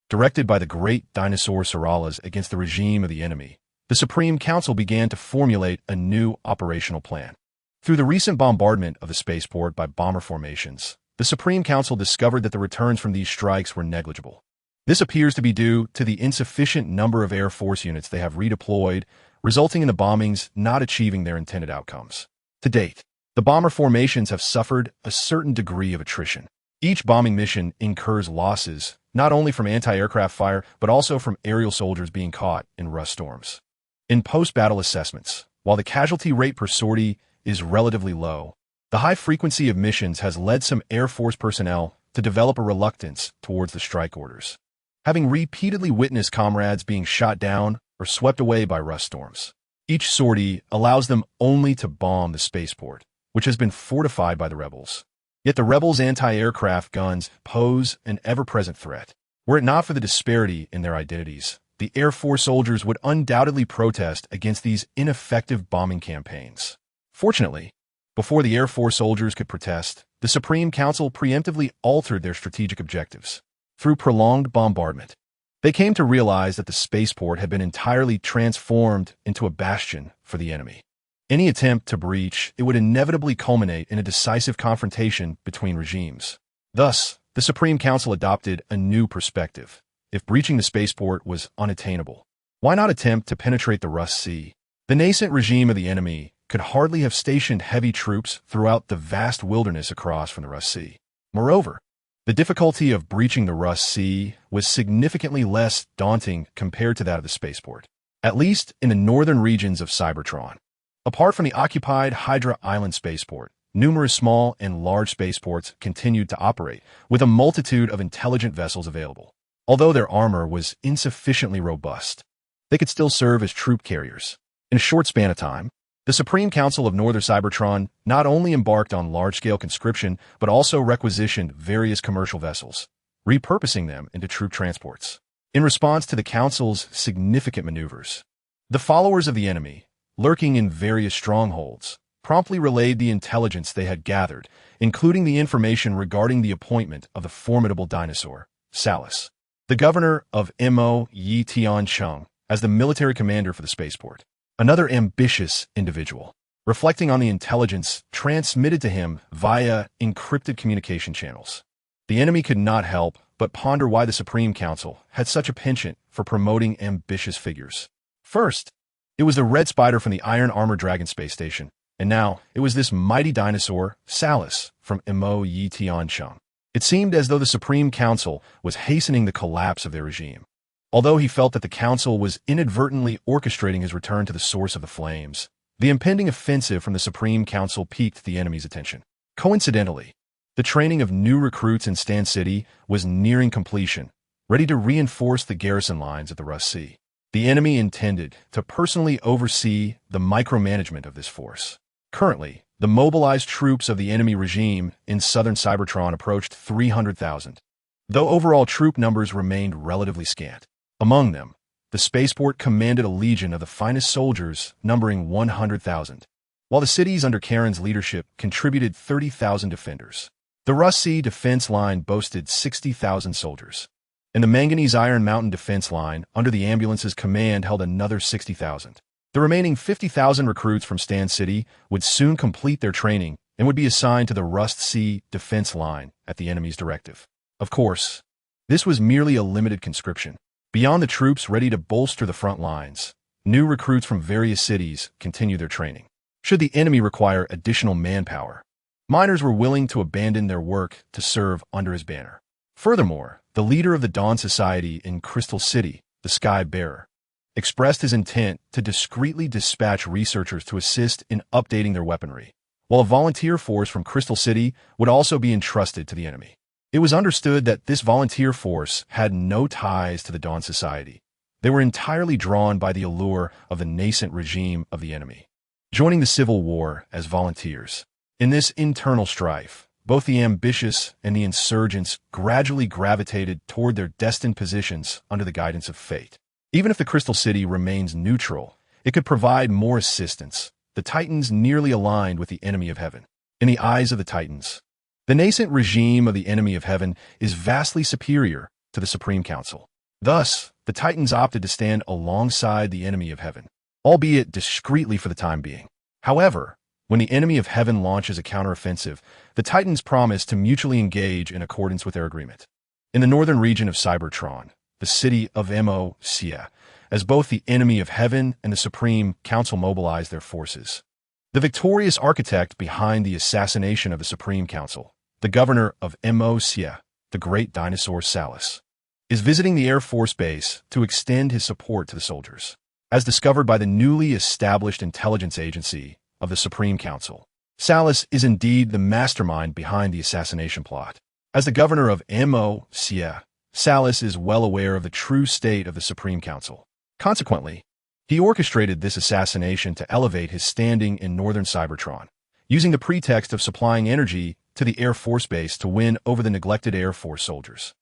Directed by the great dinosaur Seralis against the regime of the enemy, the Supreme Council began to formulate a new operational plan. Through the recent bombardment of the spaceport by bomber formations, the Supreme Council discovered that the returns from these strikes were negligible. This appears to be due to the insufficient number of Air Force units they have redeployed, resulting in the bombings not achieving their intended outcomes. To date, the bomber formations have suffered a certain degree of attrition. Each bombing mission incurs losses, not only from anti-aircraft fire, but also from aerial soldiers being caught in rust storms. In post-battle assessments, while the casualty rate per sortie is relatively low, the high frequency of missions has led some Air Force personnel to develop a reluctance towards the strike orders, having repeatedly witnessed comrades being shot down or swept away by rust storms. Each sortie allows them only to bomb the spaceport, which has been fortified by the rebels. Yet the rebels' anti-aircraft guns pose an ever-present threat. Were it not for the disparity in their identities, the Air Force soldiers would undoubtedly protest against these ineffective bombing campaigns. Fortunately, before the Air Force soldiers could protest, the Supreme Council preemptively altered their strategic objectives. Through prolonged bombardment, they came to realize that the spaceport had been entirely transformed into a bastion for the enemy. Any attempt to breach it would inevitably culminate in a decisive confrontation between regimes. Thus, the Supreme Council adopted a new perspective. If breaching the spaceport was unattainable, why not attempt to penetrate the Rust Sea? The nascent regime of the enemy could hardly have stationed heavy troops throughout the vast wilderness across from the Rust Sea. Moreover, the difficulty of breaching the Rust Sea was significantly less daunting compared to that of the spaceport, at least in the northern regions of Cybertron. Apart from the occupied Hydra Island spaceport, numerous small and large spaceports continued to operate, with a multitude of intelligent vessels available. Although their armor was insufficiently robust, they could still serve as troop carriers. In a short span of time, the Supreme Council of Northern Cybertron not only embarked on large-scale conscription, but also requisitioned various commercial vessels, repurposing them into troop transports. In response to the Council's significant maneuvers, the followers of the enemy, lurking in various strongholds, promptly relayed the intelligence they had gathered, including the information regarding the appointment of the formidable dinosaur, Salus, the governor of Mo Yi Tiancheng, as the military commander for the spaceport. Another ambitious individual, reflecting on the intelligence transmitted to him via encrypted communication channels. The enemy could not help but ponder why the Supreme Council had such a penchant for promoting ambitious figures. First, it was the Red Spider from the Iron Armor Dragon space station, and now it was this mighty dinosaur, Salus, from Mo Yi Tiancheng. It seemed as though the Supreme Council was hastening the collapse of their regime. Although he felt that the Council was inadvertently orchestrating his return to the source of the flames, the impending offensive from the Supreme Council piqued the enemy's attention. Coincidentally, the training of new recruits in Stand City was nearing completion, ready to reinforce the garrison lines at the Rust Sea. The enemy intended to personally oversee the micromanagement of this force. Currently, the mobilized troops of the enemy regime in southern Cybertron approached 300,000, though overall troop numbers remained relatively scant. Among them, the spaceport commanded a legion of the finest soldiers numbering 100,000, while the cities under Karen's leadership contributed 30,000 defenders. The Rust Sea defense line boasted 60,000 soldiers, and the Manganese Iron Mountain defense line under the ambulance's command held another 60,000. The remaining 50,000 recruits from Stand City would soon complete their training and would be assigned to the Rust Sea defense line at the enemy's directive. Of course, this was merely a limited conscription. Beyond the troops ready to bolster the front lines, New recruits from various cities continue their training. Should the enemy require additional manpower, miners were willing to abandon their work to serve under his banner. Furthermore, the leader of the Dawn Society in Crystal City, the Sky Bearer, expressed his intent to discreetly dispatch researchers to assist in updating their weaponry, while a volunteer force from Crystal City would also be entrusted to the enemy. It was understood that this volunteer force had no ties to the Dawn Society. They were entirely drawn by the allure of the nascent regime of the enemy, joining the civil war as volunteers. In this internal strife, both the ambitious and the insurgents gradually gravitated toward their destined positions under the guidance of fate. Even if the Crystal City remains neutral, it could provide more assistance. The Titans nearly aligned with the enemy of heaven. In the eyes of the Titans, the nascent regime of the enemy of heaven is vastly superior to the Supreme Council. Thus, the Titans opted to stand alongside the enemy of heaven, albeit discreetly for the time being. However, when the enemy of heaven launches a counteroffensive, the Titans promise to mutually engage in accordance with their agreement. In the northern region of Cybertron, the city of Mo-Sia, as both the enemy of heaven and the Supreme Council mobilize their forces. The victorious architect behind the assassination of the Supreme Council, the governor of Mo-Sia, the great dinosaur Salus, is visiting the Air Force Base to extend his support to the soldiers. As discovered by the newly established intelligence agency of the Supreme Council, Salus is indeed the mastermind behind the assassination plot. As the governor of Mo-Sia, Salus is well aware of the true state of the Supreme Council. Consequently, he orchestrated this assassination to elevate his standing in northern Cybertron, using the pretext of supplying energy to the Air Force Base to win over the neglected Air Force soldiers.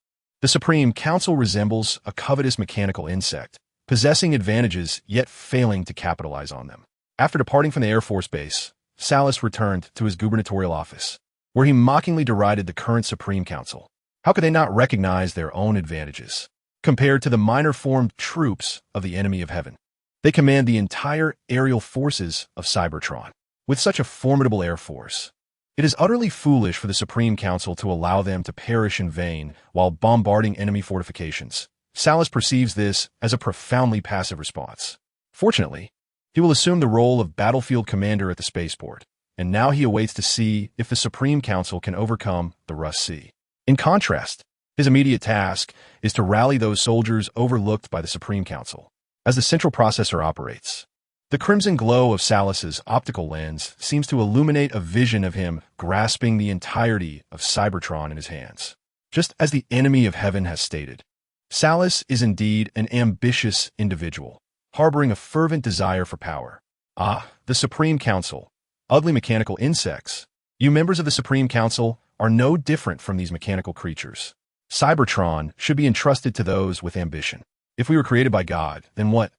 The Supreme Council resembles a covetous mechanical insect, possessing advantages yet failing to capitalize on them. After departing from the Air Force Base, Salus returned to his gubernatorial office, where he mockingly derided the current Supreme Council. How could they not recognize their own advantages? Compared to the minor-formed troops of the enemy of heaven, they command the entire aerial forces of Cybertron. With such a formidable air force, it is utterly foolish for the Supreme Council to allow them to perish in vain while bombarding enemy fortifications. Salus perceives this as a profoundly passive response. Fortunately, he will assume the role of battlefield commander at the spaceport, and now he awaits to see if the Supreme Council can overcome the Rust Sea. In contrast, his immediate task is to rally those soldiers overlooked by the Supreme Council. As the central processor operates, the crimson glow of Salus's optical lens seems to illuminate a vision of him grasping the entirety of Cybertron in his hands. Just as the enemy of heaven has stated, Salus is indeed an ambitious individual, harboring a fervent desire for power. The Supreme Council, ugly mechanical insects. You members of the Supreme Council are no different from these mechanical creatures. Cybertron should be entrusted to those with ambition. If we were created by God, then what,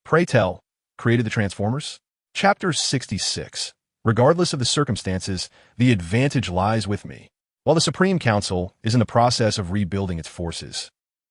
pray tell, created the Transformers? Chapter 66. Regardless of the circumstances, the advantage lies with me. While the Supreme Council is in the process of rebuilding its forces,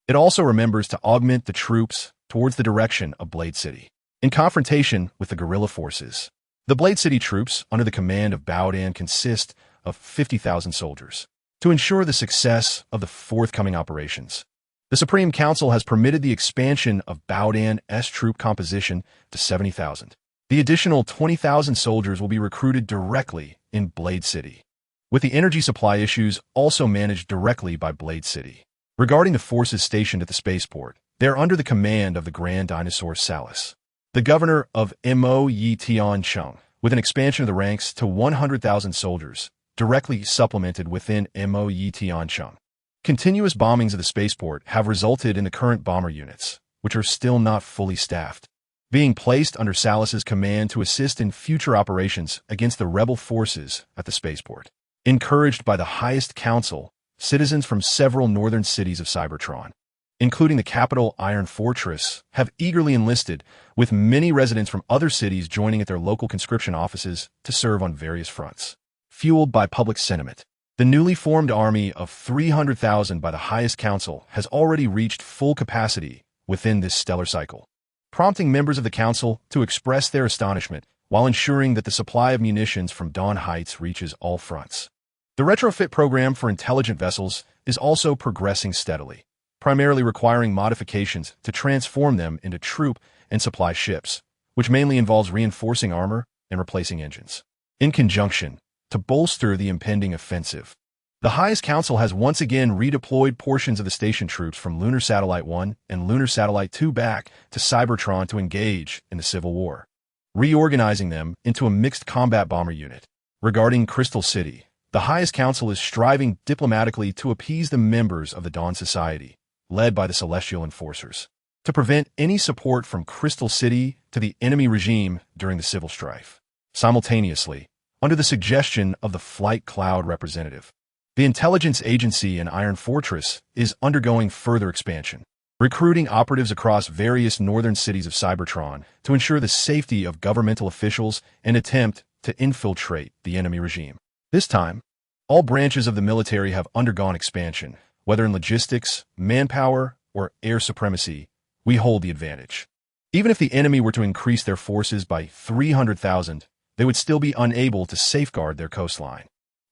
it also remembers to augment the troops towards the direction of Blade City. In confrontation with the guerrilla forces, the Blade City troops under the command of Bowdan consist of 50,000 soldiers. To ensure the success of the forthcoming operations, the Supreme Council has permitted the expansion of Bowdan's troop composition to 70,000. The additional 20,000 soldiers will be recruited directly in Blade City, with the energy supply issues also managed directly by Blade City. Regarding the forces stationed at the spaceport, they are under the command of the Grand Dinosaur Salus, the governor of Mo-Yi-Tian-Chung, with an expansion of the ranks to 100,000 soldiers, directly supplemented within Mo-Yi-Tian-Chung. Continuous bombings of the spaceport have resulted in the current bomber units, which are still not fully staffed, being placed under Salus's command to assist in future operations against the rebel forces at the spaceport. Encouraged by the highest council, citizens from several northern cities of Cybertron, including the capital Iron Fortress, have eagerly enlisted, with many residents from other cities joining at their local conscription offices to serve on various fronts. Fueled by public sentiment, the newly formed army of 300,000 by the highest council has already reached full capacity within this stellar cycle, prompting members of the council to express their astonishment while ensuring that the supply of munitions from Dawn Heights reaches all fronts. The retrofit program for intelligent vessels is also progressing steadily. primarily requiring modifications to transform them into troop and supply ships, which mainly involves reinforcing armor and replacing engines. In conjunction, to bolster the impending offensive, the Highest Council has once again redeployed portions of the station troops from Lunar Satellite 1 and Lunar Satellite 2 back to Cybertron to engage in the Civil War, reorganizing them into a mixed combat bomber unit. Regarding Crystal City, the Highest Council is striving diplomatically to appease the members of the Dawn Society, led by the Celestial Enforcers, to prevent any support from Crystal City to the enemy regime during the civil strife. Simultaneously, under the suggestion of the Flight Cloud representative, the intelligence agency in Iron Fortress is undergoing further expansion, recruiting operatives across various northern cities of Cybertron to ensure the safety of governmental officials and attempt to infiltrate the enemy regime. This time, all branches of the military have undergone expansion. Whether in logistics, manpower, or air supremacy, we hold the advantage. Even if the enemy were to increase their forces by 300,000, they would still be unable to safeguard their coastline.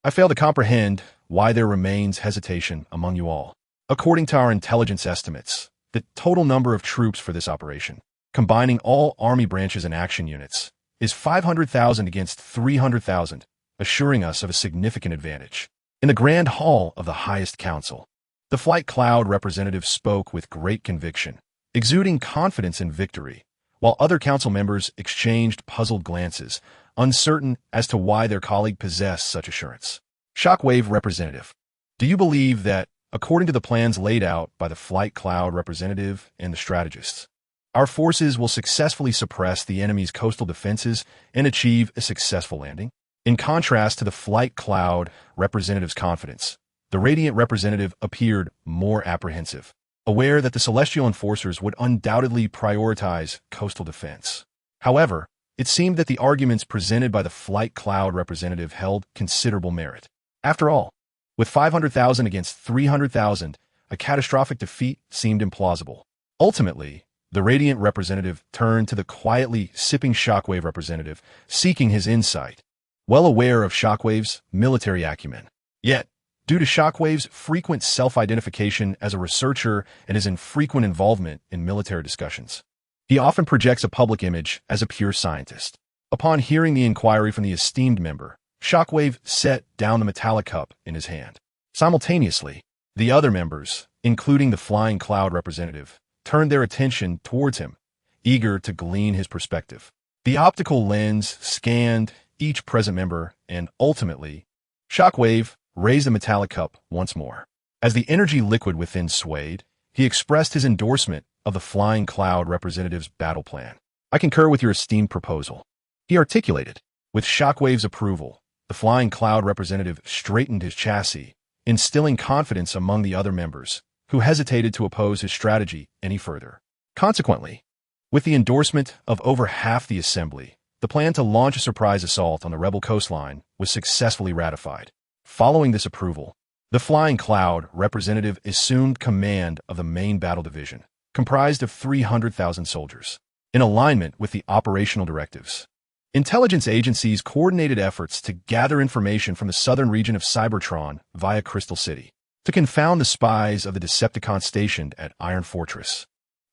I fail to comprehend why there remains hesitation among you all. According to our intelligence estimates, the total number of troops for this operation, combining all Army branches and action units, is 500,000 against 300,000, assuring us of a significant advantage. In the Grand Hall of the Highest Council, the Flight Cloud representative spoke with great conviction, exuding confidence in victory, while other council members exchanged puzzled glances, uncertain as to why their colleague possessed such assurance. Shockwave representative, do you believe that, according to the plans laid out by the Flight Cloud representative and the strategists, our forces will successfully suppress the enemy's coastal defenses and achieve a successful landing? In contrast to the Flight Cloud representative's confidence, the Radiant representative appeared more apprehensive, aware that the Celestial Enforcers would undoubtedly prioritize coastal defense. However, it seemed that the arguments presented by the Flight Cloud representative held considerable merit. After all, with 500,000 against 300,000, a catastrophic defeat seemed implausible. Ultimately, the Radiant representative turned to the quietly sipping Shockwave representative, seeking his insight, well aware of Shockwave's military acumen. Yet, due to Shockwave's frequent self-identification as a researcher and his infrequent involvement in military discussions, he often projects a public image as a pure scientist. Upon hearing the inquiry from the esteemed member, Shockwave set down the metallic cup in his hand. Simultaneously, the other members, including the Flying Cloud representative, turned their attention towards him, eager to glean his perspective. The optical lens scanned each present member, and ultimately, Shockwave raised the metallic cup once more. As the energy liquid within swayed, he expressed his endorsement of the Flying Cloud representative's battle plan. I concur with your esteemed proposal, he articulated. With Shockwave's approval, the Flying Cloud representative straightened his chassis, instilling confidence among the other members, who hesitated to oppose his strategy any further. Consequently, with the endorsement of over half the assembly, the plan to launch a surprise assault on the rebel coastline was successfully ratified. Following this approval, the Flying Cloud representative assumed command of the main battle division, comprised of 300,000 soldiers. In alignment with the operational directives, intelligence agencies coordinated efforts to gather information from the southern region of Cybertron via Crystal City, to confound the spies of the Decepticons stationed at Iron Fortress.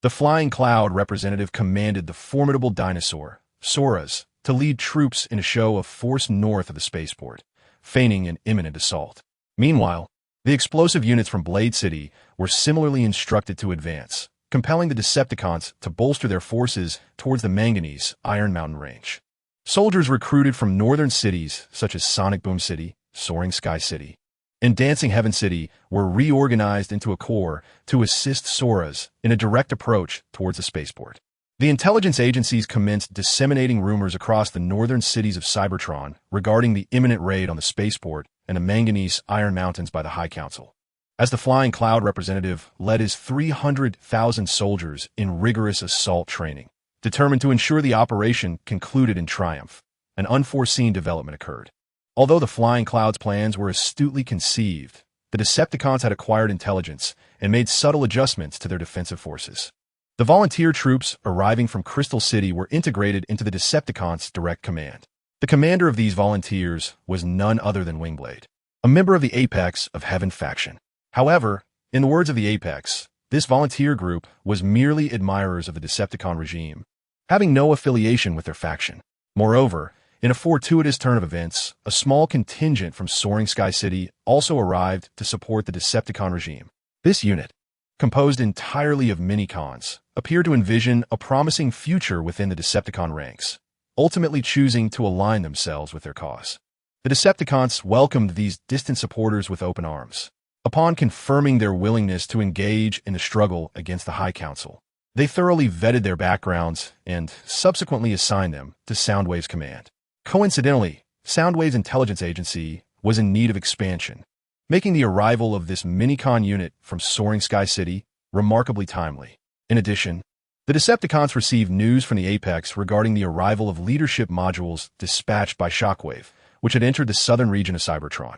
The Flying Cloud representative commanded the formidable dinosaur, Soras, to lead troops in a show of force north of the spaceport, feigning an imminent assault. Meanwhile, the explosive units from Blade City were similarly instructed to advance, compelling the Decepticons to bolster their forces towards the manganese Iron Mountain Range. Soldiers recruited from northern cities such as Sonic Boom City, Soaring Sky City, and Dancing Heaven City were reorganized into a corps to assist Soras in a direct approach towards the spaceport. The intelligence agencies commenced disseminating rumors across the northern cities of Cybertron regarding the imminent raid on the spaceport and the manganese Iron Mountains by the High Council. As the Flying Cloud representative led his 300,000 soldiers in rigorous assault training, determined to ensure the operation concluded in triumph, an unforeseen development occurred. Although the Flying Cloud's plans were astutely conceived, the Decepticons had acquired intelligence and made subtle adjustments to their defensive forces. The volunteer troops arriving from Crystal City were integrated into the Decepticons' direct command. The commander of these volunteers was none other than Wingblade, a member of the Apex of Heaven faction. However, in the words of the Apex, This volunteer group was merely admirers of the Decepticon regime, having no affiliation with their faction. Moreover, in a fortuitous turn of events, a small contingent from Soaring Sky City also arrived to support the Decepticon regime. This unit, composed entirely of mini-cons, appeared to envision a promising future within the Decepticon ranks, ultimately choosing to align themselves with their cause. The Decepticons welcomed these distant supporters with open arms. Upon confirming their willingness to engage in the struggle against the High Council, they thoroughly vetted their backgrounds and subsequently assigned them to Soundwave's command. Coincidentally, Soundwave's intelligence agency was in need of expansion, making the arrival of this minicon unit from Soaring Sky City remarkably timely. In addition, the Decepticons received news from the Apex regarding the arrival of leadership modules dispatched by Shockwave, which had entered the southern region of Cybertron.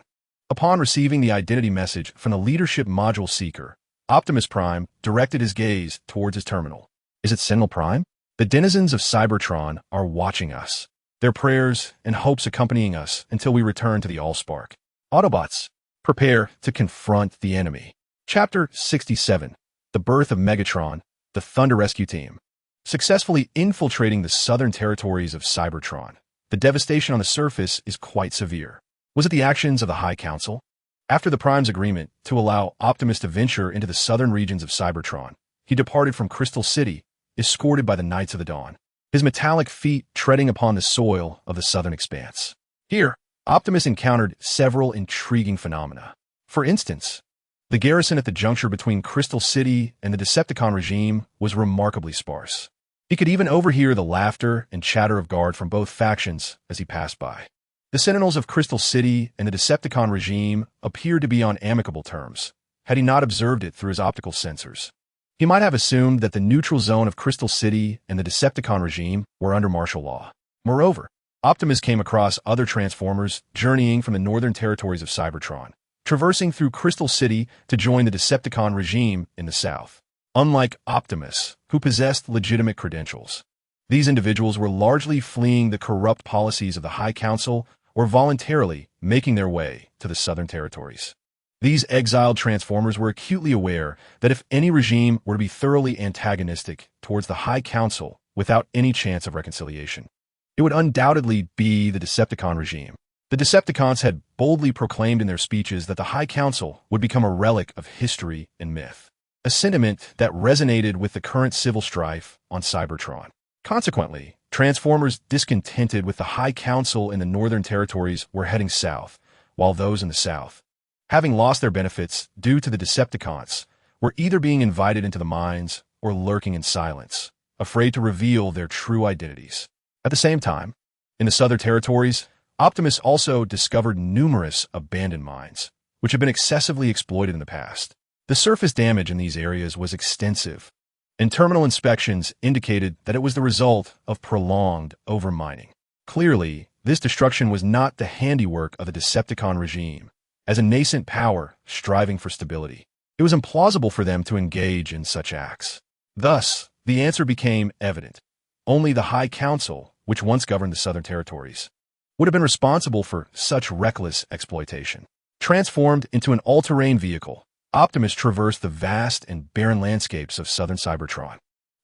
Upon receiving the identity message from the leadership module seeker, Optimus Prime directed his gaze towards his terminal. Is it Sentinel Prime? The denizens of Cybertron are watching us, their prayers and hopes accompanying us until we return to the Allspark. Autobots, prepare to confront the enemy. Chapter 67, The Birth of Megatron, the Thunder Rescue Team. Successfully infiltrating the southern territories of Cybertron, the devastation on the surface is quite severe. Was it the actions of the High Council? After the Prime's agreement to allow Optimus to venture into the southern regions of Cybertron, he departed from Crystal City, escorted by the Knights of the Dawn, his metallic feet treading upon the soil of the southern expanse. Here, Optimus encountered several intriguing phenomena. For instance, the garrison at the juncture between Crystal City and the Decepticon regime was remarkably sparse. He could even overhear the laughter and chatter of guard from both factions as he passed by. The Sentinels of Crystal City and the Decepticon regime appeared to be on amicable terms, had he not observed it through his optical sensors. He might have assumed that the neutral zone of Crystal City and the Decepticon regime were under martial law. Moreover, Optimus came across other Transformers journeying from the northern territories of Cybertron, traversing through Crystal City to join the Decepticon regime in the south. Unlike Optimus, who possessed legitimate credentials, these individuals were largely fleeing the corrupt policies of the High Council or voluntarily making their way to the southern territories. These exiled Transformers were acutely aware that if any regime were to be thoroughly antagonistic towards the High Council without any chance of reconciliation, it would undoubtedly be the Decepticon regime. The Decepticons had boldly proclaimed in their speeches that the High Council would become a relic of history and myth, a sentiment that resonated with the current civil strife on Cybertron. Consequently, Transformers discontented with the High Council in the northern territories were heading south, while those in the south, having lost their benefits due to the Decepticons, were either being invited into the mines or lurking in silence, afraid to reveal their true identities. At the same time, in the southern territories, Optimus also discovered numerous abandoned mines, which had been excessively exploited in the past. The surface damage in these areas was extensive, and terminal inspections indicated that it was the result of prolonged overmining. Clearly, this destruction was not the handiwork of the Decepticon regime, as a nascent power striving for stability. It was implausible for them to engage in such acts. Thus, the answer became evident. Only the High Council, which once governed the southern territories, would have been responsible for such reckless exploitation. Transformed into an all-terrain vehicle, Optimus traversed the vast and barren landscapes of southern Cybertron.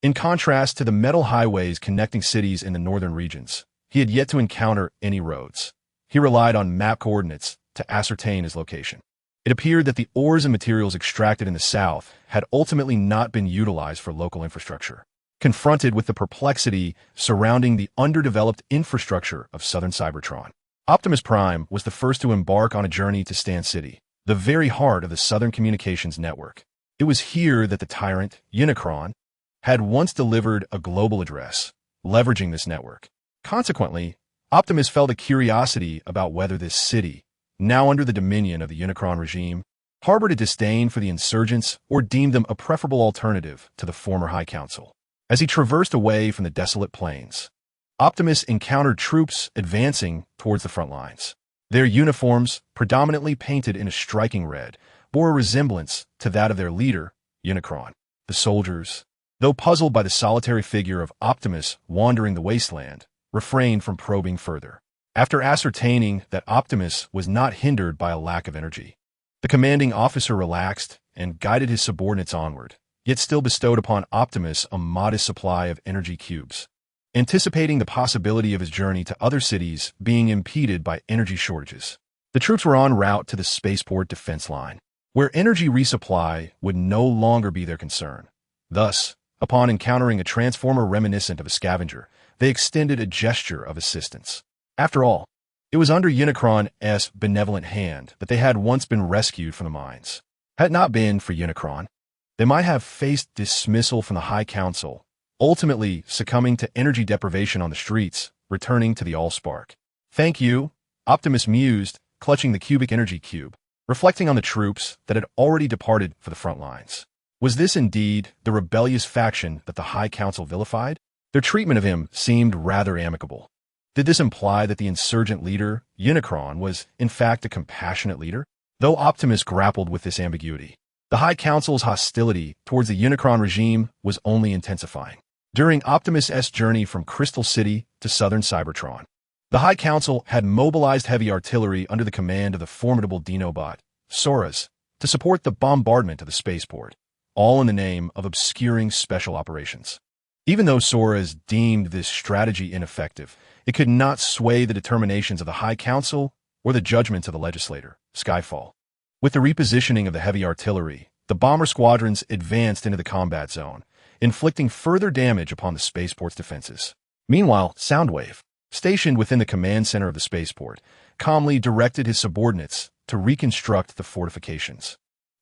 In contrast to the metal highways connecting cities in the northern regions, he had yet to encounter any roads. He relied on map coordinates to ascertain his location. It appeared that the ores and materials extracted in the south had ultimately not been utilized for local infrastructure. Confronted with the perplexity surrounding the underdeveloped infrastructure of southern Cybertron, Optimus Prime was the first to embark on a journey to Stan City, the very heart of the Southern Communications Network. It was here that the tyrant, Unicron, had once delivered a global address, leveraging this network. Consequently, Optimus felt a curiosity about whether this city, now under the dominion of the Unicron regime, harbored a disdain for the insurgents or deemed them a preferable alternative to the former High Council. As he traversed away from the desolate plains, Optimus encountered troops advancing towards the front lines. Their uniforms, predominantly painted in a striking red, bore a resemblance to that of their leader, Unicron. The soldiers, though puzzled by the solitary figure of Optimus wandering the wasteland, refrained from probing further. After ascertaining that Optimus was not hindered by a lack of energy, the commanding officer relaxed and guided his subordinates onward, yet still bestowed upon Optimus a modest supply of energy cubes, anticipating the possibility of his journey to other cities being impeded by energy shortages. The troops were en route to the spaceport defense line, where energy resupply would no longer be their concern. Thus, upon encountering a transformer reminiscent of a scavenger, they extended a gesture of assistance. After all, it was under Unicron's benevolent hand that they had once been rescued from the mines. Had it not been for Unicron, they might have faced dismissal from the High Council, ultimately succumbing to energy deprivation on the streets, returning to the Allspark. "Thank you," Optimus mused, clutching the cubic energy cube, reflecting on the troops that had already departed for the front lines. Was this indeed the rebellious faction that the High Council vilified? Their treatment of him seemed rather amicable. Did this imply that the insurgent leader, Unicron, was in fact a compassionate leader? Though Optimus grappled with this ambiguity, the High Council's hostility towards the Unicron regime was only intensifying. During Optimus' journey from Crystal City to southern Cybertron, the High Council had mobilized heavy artillery under the command of the formidable Dinobot, Soras, to support the bombardment of the spaceport, all in the name of obscuring special operations. Even though Soras deemed this strategy ineffective, it could not sway the determinations of the High Council or the judgments of the legislator, Skyfall. With the repositioning of the heavy artillery, the bomber squadrons advanced into the combat zone, inflicting further damage upon the spaceport's defenses. Meanwhile, Soundwave, stationed within the command center of the spaceport, calmly directed his subordinates to reconstruct the fortifications.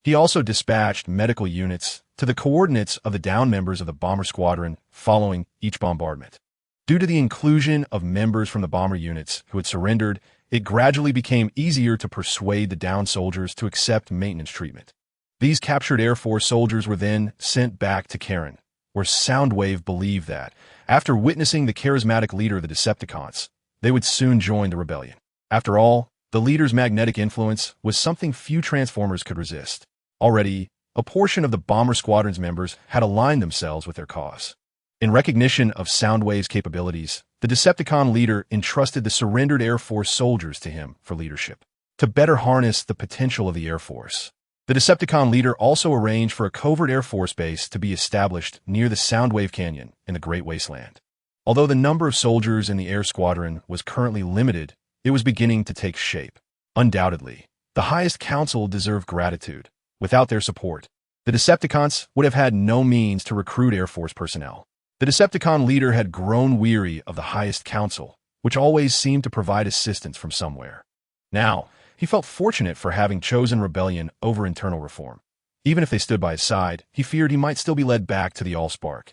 He also dispatched medical units to the coordinates of the downed members of the bomber squadron following each bombardment. Due to the inclusion of members from the bomber units who had surrendered, it gradually became easier to persuade the downed soldiers to accept maintenance treatment. These captured Air Force soldiers were then sent back to Kaon, where Soundwave believed that, after witnessing the charismatic leader of the Decepticons, they would soon join the rebellion. After all, the leader's magnetic influence was something few Transformers could resist. Already, a portion of the bomber squadron's members had aligned themselves with their cause. In recognition of Soundwave's capabilities, the Decepticon leader entrusted the surrendered Air Force soldiers to him for leadership. To better harness the potential of the Air Force, the Decepticon leader also arranged for a covert Air Force base to be established near the Soundwave Canyon in the Great Wasteland. Although the number of soldiers in the Air Squadron was currently limited, it was beginning to take shape. Undoubtedly, the highest council deserved gratitude. Without their support, the Decepticons would have had no means to recruit Air Force personnel. The Decepticon leader had grown weary of the highest council, which always seemed to provide assistance from somewhere. Now, he felt fortunate for having chosen rebellion over internal reform. Even if they stood by his side, he feared he might still be led back to the Allspark.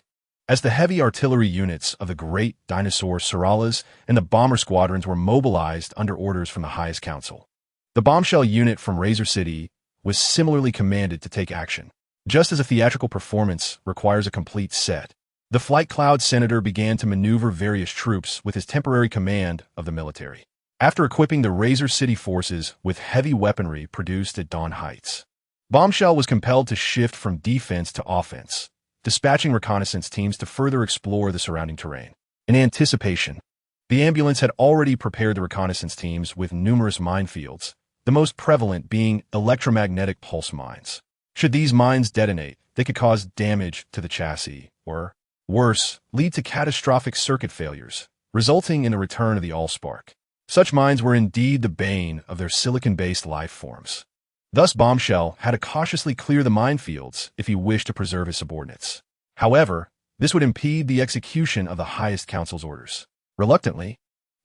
As the heavy artillery units of the great dinosaur Seralas and the bomber squadrons were mobilized under orders from the highest council, the bombshell unit from Razor City was similarly commanded to take action. Just as a theatrical performance requires a complete set, the Flight Cloud Senator began to maneuver various troops with his temporary command of the military. After equipping the Razor City forces with heavy weaponry produced at Dawn Heights, Bombshell was compelled to shift from defense to offense, dispatching reconnaissance teams to further explore the surrounding terrain. In anticipation, the ambulance had already prepared the reconnaissance teams with numerous minefields, the most prevalent being electromagnetic pulse mines. Should these mines detonate, they could cause damage to the chassis, or, worse, lead to catastrophic circuit failures, resulting in the return of the Allspark. Such mines were indeed the bane of their silicon-based life forms. Thus, Bombshell had to cautiously clear the minefields if he wished to preserve his subordinates. However, this would impede the execution of the highest council's orders. Reluctantly,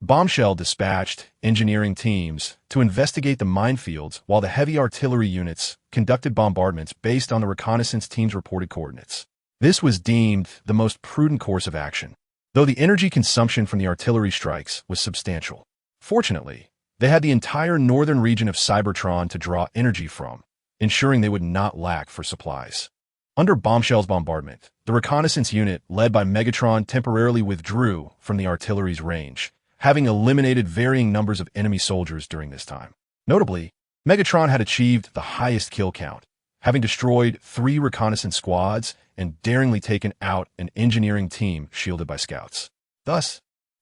Bombshell dispatched engineering teams to investigate the minefields while the heavy artillery units conducted bombardments based on the reconnaissance team's reported coordinates. This was deemed the most prudent course of action, though the energy consumption from the artillery strikes was substantial. Fortunately, they had the entire northern region of Cybertron to draw energy from, ensuring they would not lack for supplies. Under Bombshell's bombardment, the reconnaissance unit led by Megatron temporarily withdrew from the artillery's range, having eliminated varying numbers of enemy soldiers during this time. Notably, Megatron had achieved the highest kill count, having destroyed 3 reconnaissance squads and daringly taken out an engineering team shielded by scouts. Thus,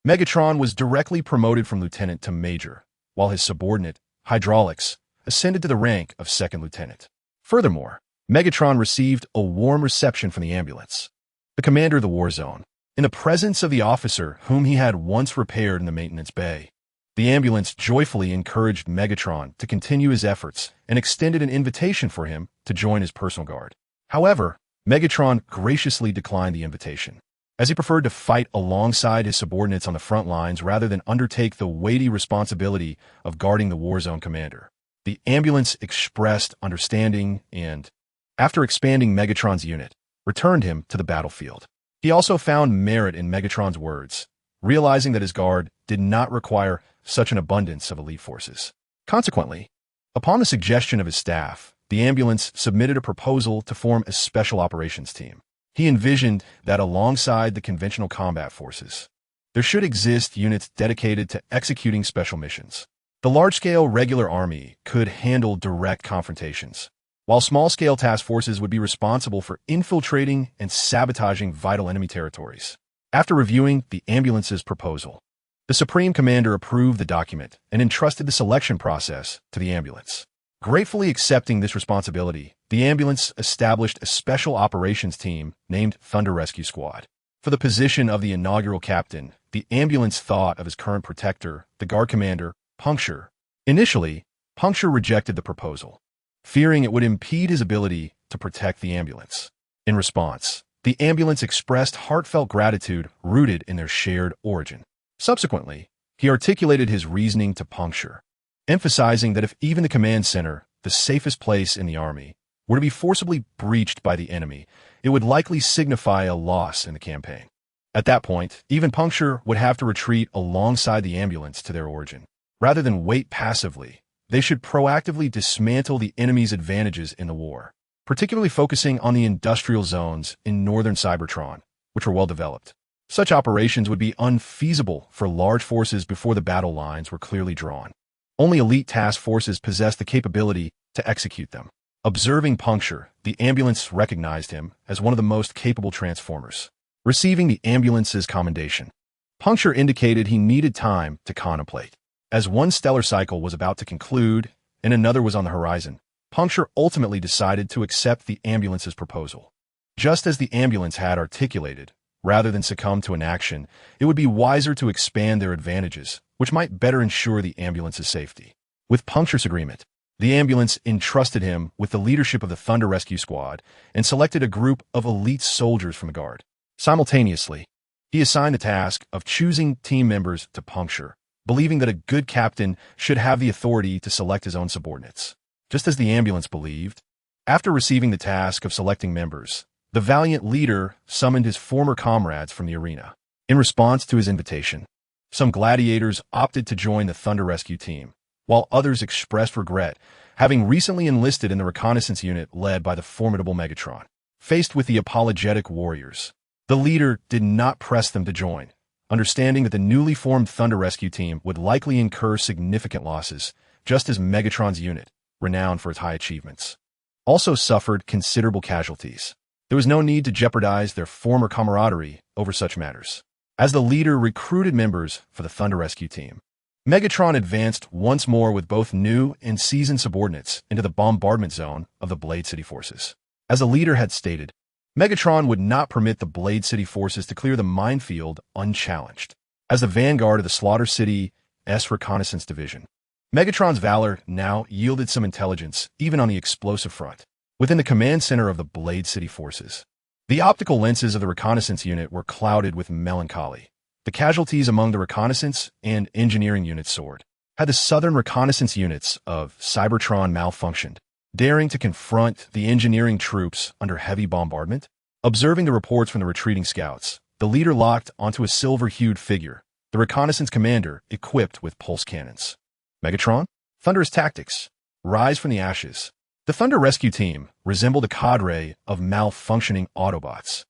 Megatron was directly promoted from lieutenant to major, while his subordinate, Hydraulics, ascended to the rank of second lieutenant. Furthermore, Megatron received a warm reception from the ambulance, the commander of the war zone, in the presence of the officer whom he had once repaired in the maintenance bay. The ambulance joyfully encouraged Megatron to continue his efforts and extended an invitation for him to join his personal guard. However, Megatron graciously declined the invitation, as he preferred to fight alongside his subordinates on the front lines rather than undertake the weighty responsibility of guarding the war zone commander. The ambulance expressed understanding and, after expanding Megatron's unit, returned him to the battlefield. He also found merit in Megatron's words, realizing that his guard did not require such an abundance of elite forces. Consequently, upon the suggestion of his staff, the ambulance submitted a proposal to form a special operations team. He envisioned that alongside the conventional combat forces, there should exist units dedicated to executing special missions. The large-scale regular army could handle direct confrontations, while small-scale task forces would be responsible for infiltrating and sabotaging vital enemy territories. After reviewing the ambulance's proposal, the Supreme Commander approved the document and entrusted the selection process to the ambulance. Gratefully accepting this responsibility, the ambulance established a special operations team named Thunder Rescue Squad. For the position of the inaugural captain, the ambulance thought of his current protector, the guard commander, Puncture. Initially, Puncture rejected the proposal, fearing it would impede his ability to protect the ambulance. In response, the ambulance expressed heartfelt gratitude rooted in their shared origin. Subsequently, he articulated his reasoning to Puncture, emphasizing that if even the command center, the safest place in the army, were to be forcibly breached by the enemy, it would likely signify a loss in the campaign. At that point, even Puncture would have to retreat alongside the ambulance to their origin. Rather than wait passively, they should proactively dismantle the enemy's advantages in the war, particularly focusing on the industrial zones in northern Cybertron, which were well developed. Such operations would be unfeasible for large forces before the battle lines were clearly drawn. Only elite task forces possessed the capability to execute them. Observing Puncture, the ambulance recognized him as one of the most capable transformers. Receiving the ambulance's commendation, Puncture indicated he needed time to contemplate. As one stellar cycle was about to conclude and another was on the horizon, Puncture ultimately decided to accept the ambulance's proposal. Just as the ambulance had articulated, rather than succumb to inaction, it would be wiser to expand their advantages, which might better ensure the ambulance's safety. With Puncture's agreement, the ambulance entrusted him with the leadership of the Thunder Rescue Squad and selected a group of elite soldiers from the Guard. Simultaneously, he assigned the task of choosing team members to Puncture, believing that a good captain should have the authority to select his own subordinates. Just as the ambulance believed, after receiving the task of selecting members, the valiant leader summoned his former comrades from the arena. In response to his invitation, some gladiators opted to join the Thunder Rescue team, while others expressed regret, having recently enlisted in the reconnaissance unit led by the formidable Megatron. Faced with the apologetic warriors, the leader did not press them to join, understanding that the newly formed Thunder Rescue team would likely incur significant losses, just as Megatron's unit, renowned for its high achievements, also suffered considerable casualties. There was no need to jeopardize their former camaraderie over such matters. As the leader recruited members for the Thunder Rescue team, Megatron advanced once more with both new and seasoned subordinates into the bombardment zone of the Blade City forces. As the leader had stated, Megatron would not permit the Blade City forces to clear the minefield unchallenged. As the vanguard of the Slaughter City's reconnaissance division, Megatron's valor now yielded some intelligence even on the explosive front. Within the command center of the Blade City forces, the optical lenses of the reconnaissance unit were clouded with melancholy. The casualties among the reconnaissance and engineering units soared. Had the southern reconnaissance units of Cybertron malfunctioned, daring to confront the engineering troops under heavy bombardment? Observing the reports from the retreating scouts, the leader locked onto a silver-hued figure, the reconnaissance commander equipped with pulse cannons. Megatron? Thunderous tactics. Rise from the ashes. The Thunder Rescue team resembled a cadre of malfunctioning Autobots.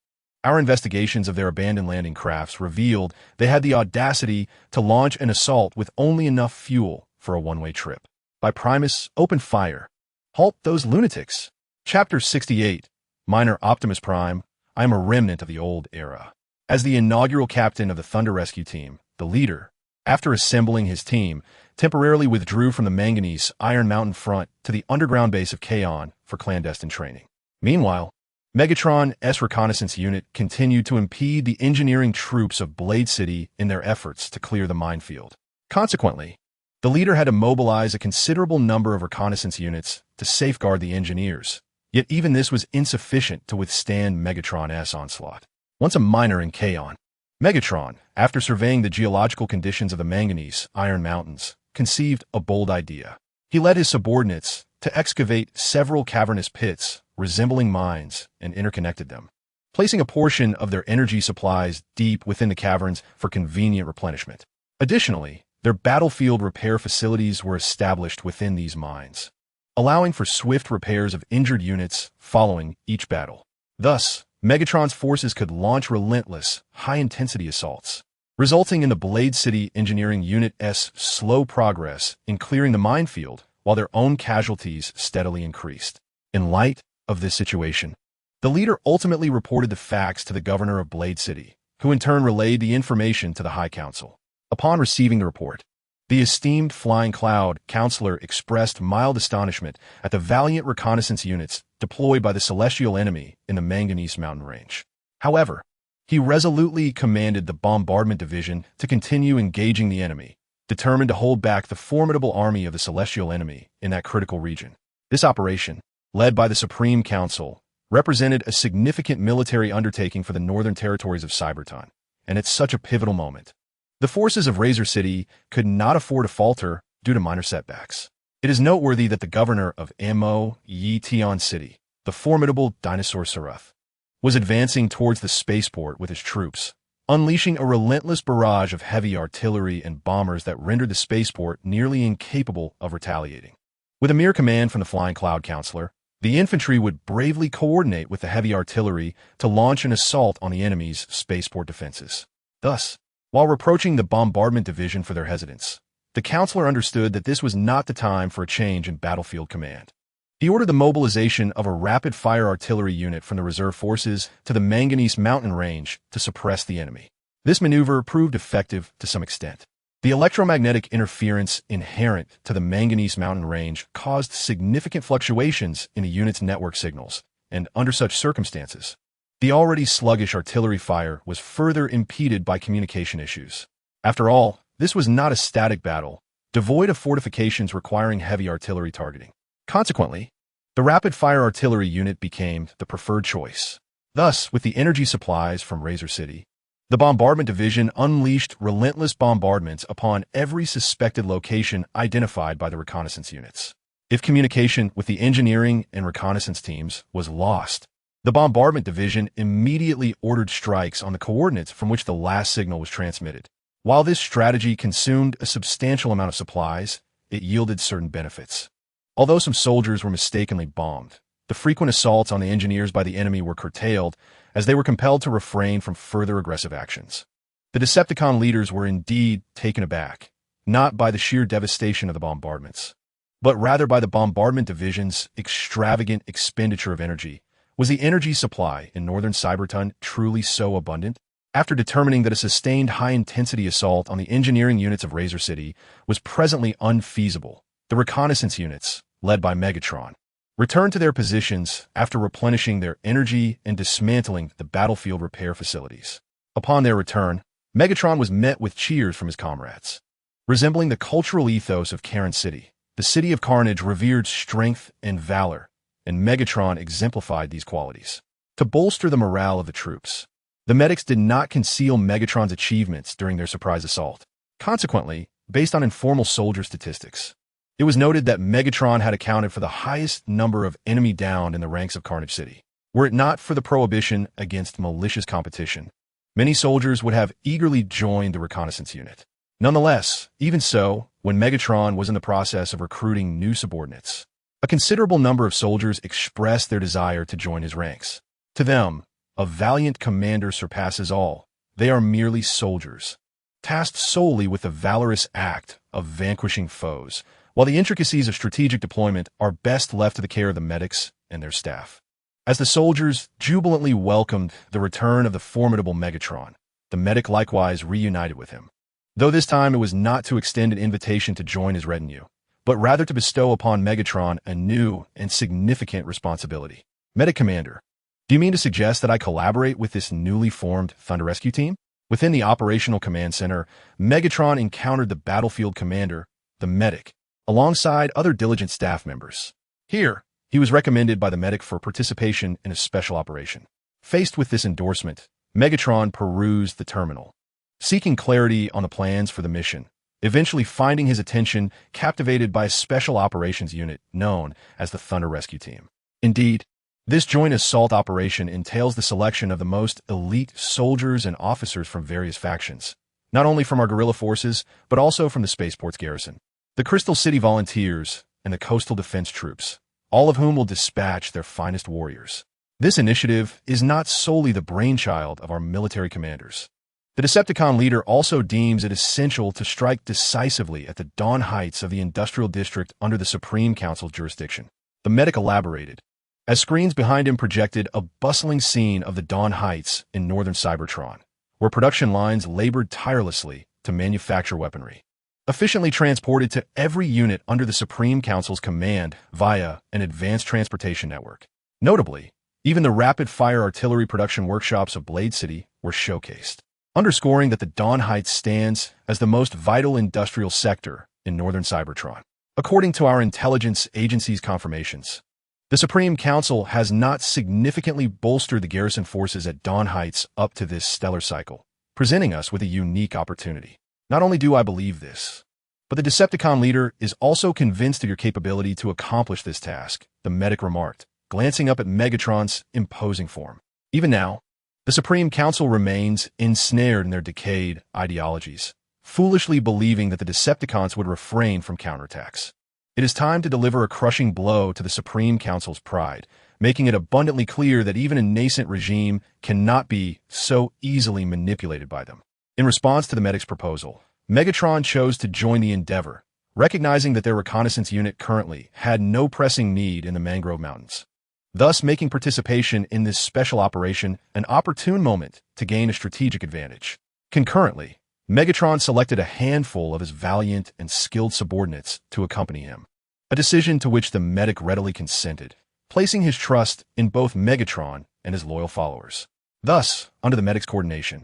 Our investigations of their abandoned landing crafts revealed they had the audacity to launch an assault with only enough fuel for a one-way trip. By Primus, open fire. Halt those lunatics. Chapter 68, Minor Optimus Prime, I am a remnant of the old era. As the inaugural captain of the Thunder Rescue team, the leader, after assembling his team, temporarily withdrew from the manganese Iron Mountain front to the underground base of Kaon for clandestine training. Meanwhile, Megatron's reconnaissance unit continued to impede the engineering troops of Blade City in their efforts to clear the minefield. Consequently, the leader had to mobilize a considerable number of reconnaissance units to safeguard the engineers, yet even this was insufficient to withstand Megatron's onslaught. Once a miner in Kaon, Megatron, after surveying the geological conditions of the manganese Iron Mountains, conceived a bold idea. He led his subordinates to excavate several cavernous pits resembling mines and interconnected them, placing a portion of their energy supplies deep within the caverns for convenient replenishment. Additionally, their battlefield repair facilities were established within these mines, allowing for swift repairs of injured units following each battle. Thus, Megatron's forces could launch relentless, high-intensity assaults, resulting in the Blade City Engineering Unit's slow progress in clearing the minefield while their own casualties steadily increased. In light of this situation, the leader ultimately reported the facts to the governor of Blade City, who in turn relayed the information to the High Council. Upon receiving the report, the esteemed Flying Cloud Counselor expressed mild astonishment at the valiant reconnaissance units deployed by the celestial enemy in the Manganese Mountain Range. However, he resolutely commanded the Bombardment Division to continue engaging the enemy, determined to hold back the formidable army of the celestial enemy in that critical region. This operation, led by the Supreme Council, represented a significant military undertaking for the northern territories of Cybertron, and at such a pivotal moment, the forces of Razor City could not afford to falter due to minor setbacks. It is noteworthy that the governor of Tion City, the formidable Dinosaur Sarath, was advancing towards the spaceport with his troops, unleashing a relentless barrage of heavy artillery and bombers that rendered the spaceport nearly incapable of retaliating. With a mere command from the Flying Cloud Counselor, the infantry would bravely coordinate with the heavy artillery to launch an assault on the enemy's spaceport defenses. Thus, while reproaching the Bombardment Division for their hesitance, the counselor understood that this was not the time for a change in battlefield command. He ordered the mobilization of a rapid-fire artillery unit from the reserve forces to the Manganese Mountain Range to suppress the enemy. This maneuver proved effective to some extent. The electromagnetic interference inherent to the Manganese Mountain Range caused significant fluctuations in the unit's network signals, and under such circumstances, the already sluggish artillery fire was further impeded by communication issues. After all, this was not a static battle, devoid of fortifications requiring heavy artillery targeting. Consequently, the rapid-fire artillery unit became the preferred choice. Thus, with the energy supplies from Razor City, the Bombardment Division unleashed relentless bombardments upon every suspected location identified by the reconnaissance units. If communication with the engineering and reconnaissance teams was lost, the Bombardment Division immediately ordered strikes on the coordinates from which the last signal was transmitted. While this strategy consumed a substantial amount of supplies, it yielded certain benefits. Although some soldiers were mistakenly bombed, the frequent assaults on the engineers by the enemy were curtailed as they were compelled to refrain from further aggressive actions. The Decepticon leaders were indeed taken aback, not by the sheer devastation of the bombardments, but rather by the Bombardment Division's extravagant expenditure of energy. Was the energy supply in northern Cybertron truly so abundant? After determining that a sustained high-intensity assault on the engineering units of Razor City was presently unfeasible, the reconnaissance units, led by Megatron, returned to their positions after replenishing their energy and dismantling the battlefield repair facilities. Upon their return, Megatron was met with cheers from his comrades. Resembling the cultural ethos of Kaon City, the City of Carnage revered strength and valor, and Megatron exemplified these qualities. To bolster the morale of the troops, the medics did not conceal Megatron's achievements during their surprise assault. Consequently, based on informal soldier statistics, it was noted that Megatron had accounted for the highest number of enemy downed in the ranks of Carnage City. Were it not for the prohibition against malicious competition, many soldiers would have eagerly joined the reconnaissance unit. Nonetheless, even so, when Megatron was in the process of recruiting new subordinates, a considerable number of soldiers expressed their desire to join his ranks. To them, a valiant commander surpasses all. They are merely soldiers, tasked solely with the valorous act of vanquishing foes, while the intricacies of strategic deployment are best left to the care of the medics and their staff. As the soldiers jubilantly welcomed the return of the formidable Megatron, the medic likewise reunited with him, though this time it was not to extend an invitation to join his retinue, but rather to bestow upon Megatron a new and significant responsibility. Medic Commander, do you mean to suggest that I collaborate with this newly formed Thunder Rescue team? Within the Operational Command Center, Megatron encountered the battlefield commander, the medic, alongside other diligent staff members. Here, he was recommended by the medic for participation in a special operation. Faced with this endorsement, Megatron perused the terminal, seeking clarity on the plans for the mission, eventually finding his attention captivated by a special operations unit known as the Thunder Rescue Team. Indeed, this joint assault operation entails the selection of the most elite soldiers and officers from various factions, not only from our guerrilla forces, but also from the spaceport's garrison, the Crystal City Volunteers, and the Coastal Defense Troops, all of whom will dispatch their finest warriors. This initiative is not solely the brainchild of our military commanders. The Decepticon leader also deems it essential to strike decisively at the Dawn Heights of the Industrial District under the Supreme Council's jurisdiction. The medic elaborated, as screens behind him projected a bustling scene of the Dawn Heights in northern Cybertron, where production lines labored tirelessly to manufacture weaponry, efficiently transported to every unit under the Supreme Council's command via an advanced transportation network. Notably, even the rapid-fire artillery production workshops of Blade City were showcased, underscoring that the Dawn Heights stands as the most vital industrial sector in northern Cybertron. According to our intelligence agency's confirmations, the Supreme Council has not significantly bolstered the garrison forces at Dawn Heights up to this stellar cycle, presenting us with a unique opportunity. Not only do I believe this, but the Decepticon leader is also convinced of your capability to accomplish this task, the medic remarked, glancing up at Megatron's imposing form. Even now, the Supreme Council remains ensnared in their decayed ideologies, foolishly believing that the Decepticons would refrain from counterattacks. It is time to deliver a crushing blow to the Supreme Council's pride, making it abundantly clear that even a nascent regime cannot be so easily manipulated by them. In response to the medic's proposal, Megatron chose to join the endeavor, recognizing that their reconnaissance unit currently had no pressing need in the Mangrove Mountains, thus making participation in this special operation an opportune moment to gain a strategic advantage. Concurrently, Megatron selected a handful of his valiant and skilled subordinates to accompany him, a decision to which the medic readily consented, placing his trust in both Megatron and his loyal followers. Thus, under the medic's coordination,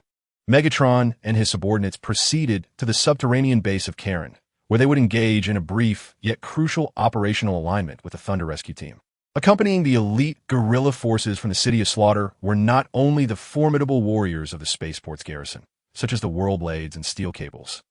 Megatron and his subordinates proceeded to the subterranean base of Kaon, where they would engage in a brief yet crucial operational alignment with the Thunder Rescue Team. Accompanying the elite guerrilla forces from the City of Slaughter were not only the formidable warriors of the spaceport's garrison, such as the Whirlblades and Steel Cables,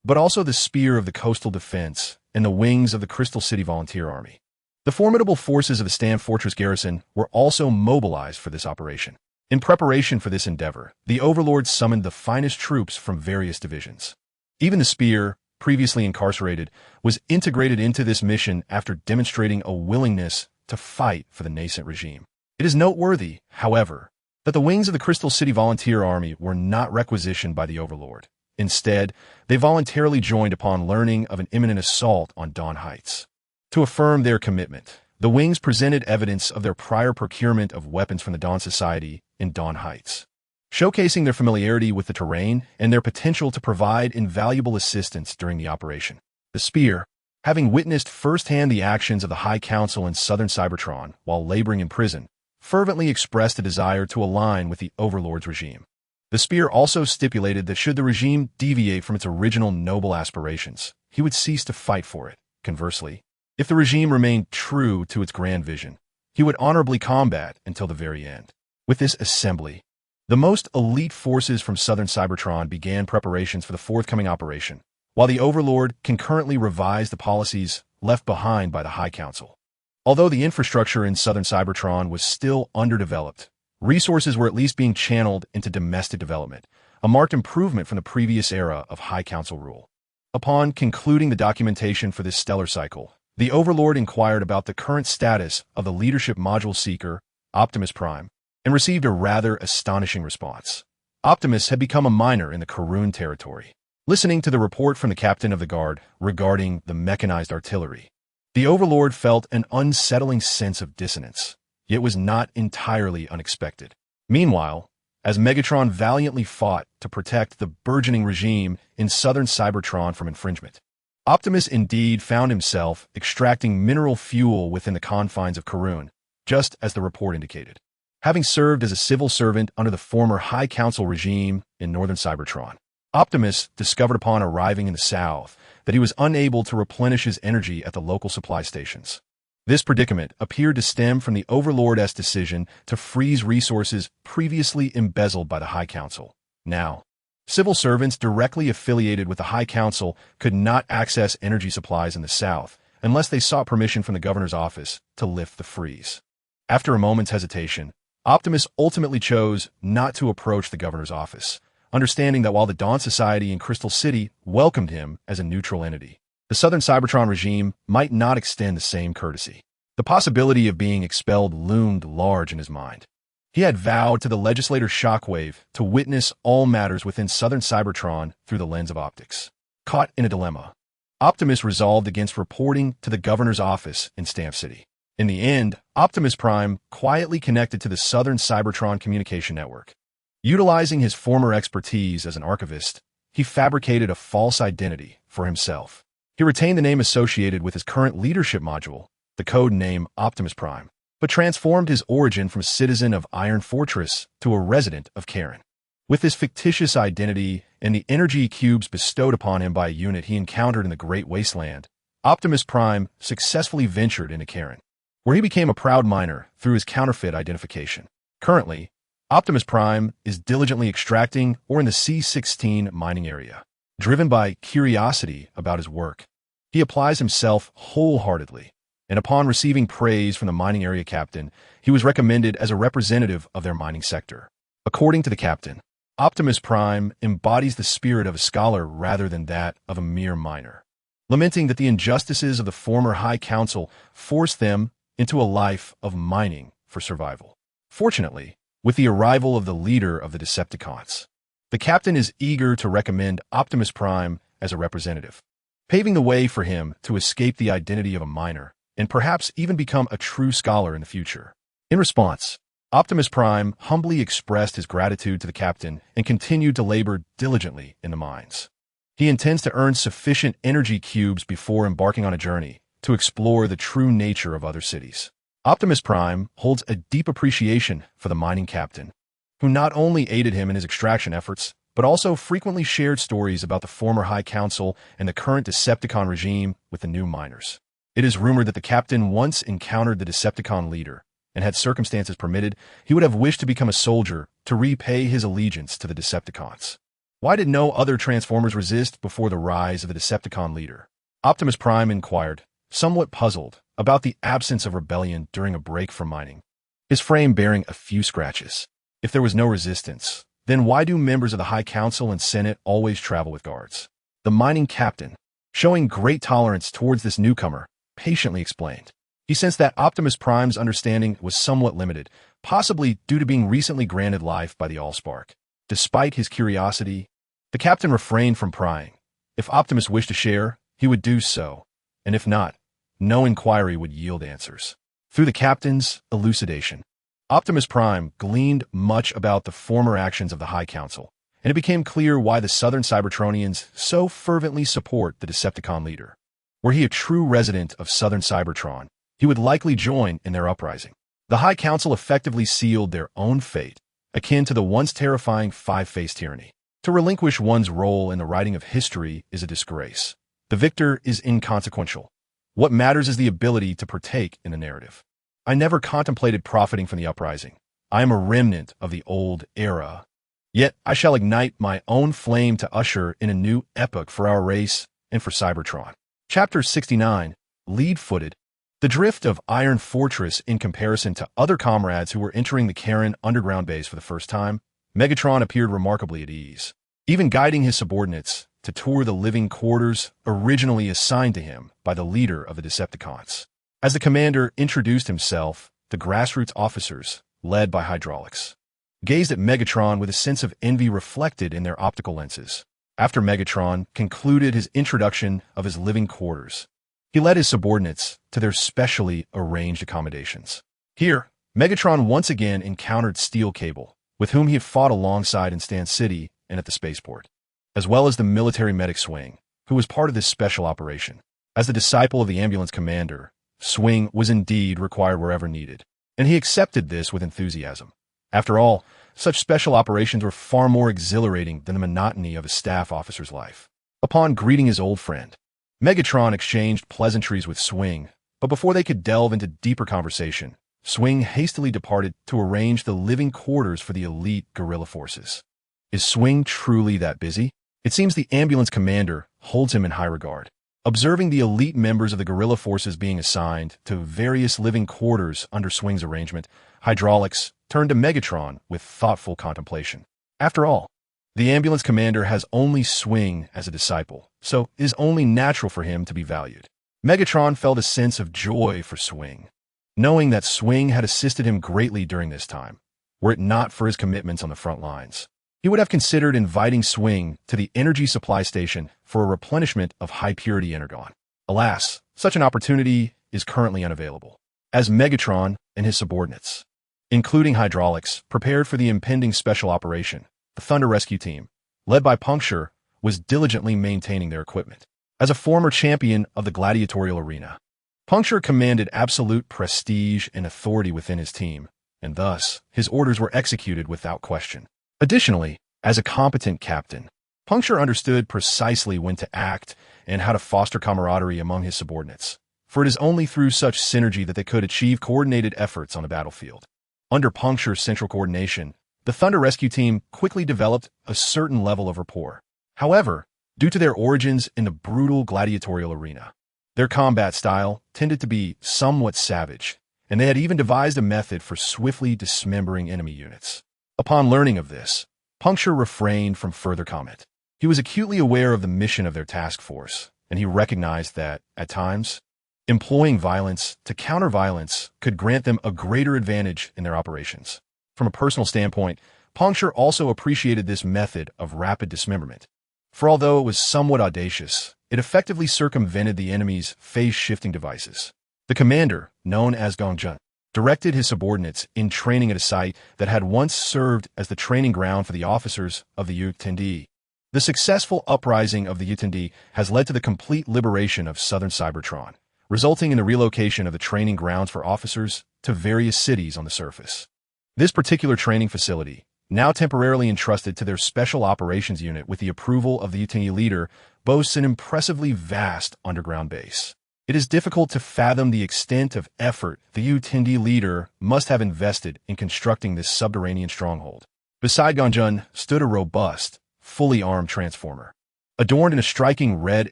but also the Spear of the Coastal Defense and the wings of the Crystal City Volunteer Army. The formidable forces of the Stam Fortress garrison were also mobilized for this operation. In preparation for this endeavor, the Overlord summoned the finest troops from various divisions. Even the Spear, previously incarcerated, was integrated into this mission after demonstrating a willingness to fight for the nascent regime. It is noteworthy, however, that the wings of the Crystal City Volunteer Army were not requisitioned by the Overlord. Instead, they voluntarily joined upon learning of an imminent assault on Dawn Heights. To affirm their commitment, the wings presented evidence of their prior procurement of weapons from the Dawn Society in Dawn Heights, showcasing their familiarity with the terrain and their potential to provide invaluable assistance during the operation. The Spear, having witnessed firsthand the actions of the High Council in southern Cybertron while laboring in prison, fervently expressed a desire to align with the Overlord's regime. The Spear also stipulated that should the regime deviate from its original noble aspirations, he would cease to fight for it. Conversely, if the regime remained true to its grand vision, he would honorably combat until the very end. With this assembly, the most elite forces from southern Cybertron began preparations for the forthcoming operation, while the Overlord concurrently revised the policies left behind by the High Council. Although the infrastructure in southern Cybertron was still underdeveloped, resources were at least being channeled into domestic development, a marked improvement from the previous era of High Council rule. Upon concluding the documentation for this stellar cycle, the Overlord inquired about the current status of the Leadership Module Seeker, Optimus Prime, and received a rather astonishing response. Optimus had become a minor in the Karoon territory. Listening to the report from the captain of the guard regarding the mechanized artillery, the Overlord felt an unsettling sense of dissonance, yet was not entirely unexpected. Meanwhile, as Megatron valiantly fought to protect the burgeoning regime in southern Cybertron from infringement, Optimus indeed found himself extracting mineral fuel within the confines of Karoon, just as the report indicated. Having served as a civil servant under the former High Council regime in northern Cybertron, Optimus discovered upon arriving in the South that he was unable to replenish his energy at the local supply stations. This predicament appeared to stem from the Overlord's decision to freeze resources previously embezzled by the High Council. Now, civil servants directly affiliated with the High Council could not access energy supplies in the South unless they sought permission from the governor's office to lift the freeze. After a moment's hesitation, Optimus ultimately chose not to approach the governor's office, understanding that while the Dawn Society in Crystal City welcomed him as a neutral entity, the Southern Cybertron regime might not extend the same courtesy. The possibility of being expelled loomed large in his mind. He had vowed to the legislator Shockwave to witness all matters within Southern Cybertron through the lens of optics. Caught in a dilemma, Optimus resolved against reporting to the governor's office in Stamp City. In the end, Optimus Prime quietly connected to the Southern Cybertron communication network. Utilizing his former expertise as an archivist, he fabricated a false identity for himself. He retained the name associated with his current leadership module, the code name Optimus Prime, but transformed his origin from a citizen of Iron Fortress to a resident of Kaon. With this fictitious identity and the energy cubes bestowed upon him by a unit he encountered in the Great Wasteland, Optimus Prime successfully ventured into Kaon, where he became a proud miner through his counterfeit identification. Currently, Optimus Prime is diligently extracting ore in the C-16 mining area. Driven by curiosity about his work, he applies himself wholeheartedly, and upon receiving praise from the mining area captain, he was recommended as a representative of their mining sector. According to the captain, Optimus Prime embodies the spirit of a scholar rather than that of a mere miner, lamenting that the injustices of the former High Council forced them into a life of mining for survival. Fortunately, with the arrival of the leader of the Decepticons, the captain is eager to recommend Optimus Prime as a representative, paving the way for him to escape the identity of a miner and perhaps even become a true scholar in the future. In response, Optimus Prime humbly expressed his gratitude to the captain and continued to labor diligently in the mines. He intends to earn sufficient energy cubes before embarking on a journey to explore the true nature of other cities. Optimus Prime holds a deep appreciation for the mining captain, who not only aided him in his extraction efforts, but also frequently shared stories about the former High Council and the current Decepticon regime with the new miners. It is rumored that the captain once encountered the Decepticon leader, and had circumstances permitted, he would have wished to become a soldier to repay his allegiance to the Decepticons. Why did no other Transformers resist before the rise of the Decepticon leader? Optimus Prime inquired, somewhat puzzled about the absence of rebellion during a break from mining, his frame bearing a few scratches. If there was no resistance, then why do members of the High Council and Senate always travel with guards? The mining captain, showing great tolerance towards this newcomer, patiently explained. He sensed that Optimus Prime's understanding was somewhat limited, possibly due to being recently granted life by the Allspark. Despite his curiosity, the captain refrained from prying. If Optimus wished to share, he would do so, and if not, no inquiry would yield answers. Through the captain's elucidation, Optimus Prime gleaned much about the former actions of the High Council, and it became clear why the Southern Cybertronians so fervently support the Decepticon leader. Were he a true resident of Southern Cybertron, he would likely join in their uprising. The High Council effectively sealed their own fate, akin to the once terrifying five-faced tyranny. To relinquish one's role in the writing of history is a disgrace. The victor is inconsequential. What matters is the ability to partake in the narrative. I never contemplated profiting from the uprising. I am a remnant of the old era. Yet I shall ignite my own flame to usher in a new epoch for our race and for Cybertron. Chapter 69, Lead-Footed. The drift of Iron Fortress in comparison to other comrades who were entering the Kaon underground base for the first time, Megatron appeared remarkably at ease, even guiding his subordinates to tour the living quarters originally assigned to him by the leader of the Decepticons. As the commander introduced himself, the grassroots officers, led by Hydraulics, gazed at Megatron with a sense of envy reflected in their optical lenses. After Megatron concluded his introduction of his living quarters, he led his subordinates to their specially arranged accommodations. Here, Megatron once again encountered Steel Cable, with whom he had fought alongside in Stan City and at the spaceport, as well as the military medic Swing, who was part of this special operation. As the disciple of the ambulance commander, Swing was indeed required wherever needed. and he accepted this with enthusiasm. After all, such special operations were far more exhilarating than the monotony of a staff officer's life. Upon greeting his old friend, Megatron exchanged pleasantries with Swing, but before they could delve into deeper conversation, Swing hastily departed to arrange the living quarters for the elite guerrilla forces. Is Swing truly that busy? It seems the ambulance commander holds him in high regard. Observing the elite members of the guerrilla forces being assigned to various living quarters under Swing's arrangement, Hydraulics turned to Megatron with thoughtful contemplation. After all, the ambulance commander has only Swing as a disciple, so it is only natural for him to be valued. Megatron felt a sense of joy for Swing, knowing that Swing had assisted him greatly during this time. Were it not for his commitments on the front lines, he would have considered inviting Swing to the energy supply station for a replenishment of high-purity energon. Alas, such an opportunity is currently unavailable, as Megatron and his subordinates, including Hydraulics, prepared for the impending special operation. The Thunder Rescue Team, led by Puncture, was diligently maintaining their equipment. As a former champion of the gladiatorial arena, Puncture commanded absolute prestige and authority within his team, and thus his orders were executed without question. Additionally, as a competent captain, Puncture understood precisely when to act and how to foster camaraderie among his subordinates, for it is only through such synergy that they could achieve coordinated efforts on the battlefield. Under Puncture's central coordination, the Thunder Rescue Team quickly developed a certain level of rapport. However, due to their origins in the brutal gladiatorial arena, their combat style tended to be somewhat savage, and they had even devised a method for swiftly dismembering enemy units. Upon learning of this, Puncture refrained from further comment. He was acutely aware of the mission of their task force, and he recognized that, at times, employing violence to counter violence could grant them a greater advantage in their operations. From a personal standpoint, Puncture also appreciated this method of rapid dismemberment, for although it was somewhat audacious, it effectively circumvented the enemy's phase-shifting devices. The commander, known as Gongjun, directed his subordinates in training at a site that had once served as the training ground for the officers of the UTND. The successful uprising of the UTND has led to the complete liberation of southern Cybertron, resulting in the relocation of the training grounds for officers to various cities on the surface. This particular training facility, now temporarily entrusted to their Special Operations Unit with the approval of the UTND leader, boasts an impressively vast underground base. It is difficult to fathom the extent of effort the UTND leader must have invested in constructing this subterranean stronghold. Beside Gongjun stood a robust, fully armed transformer, adorned in a striking red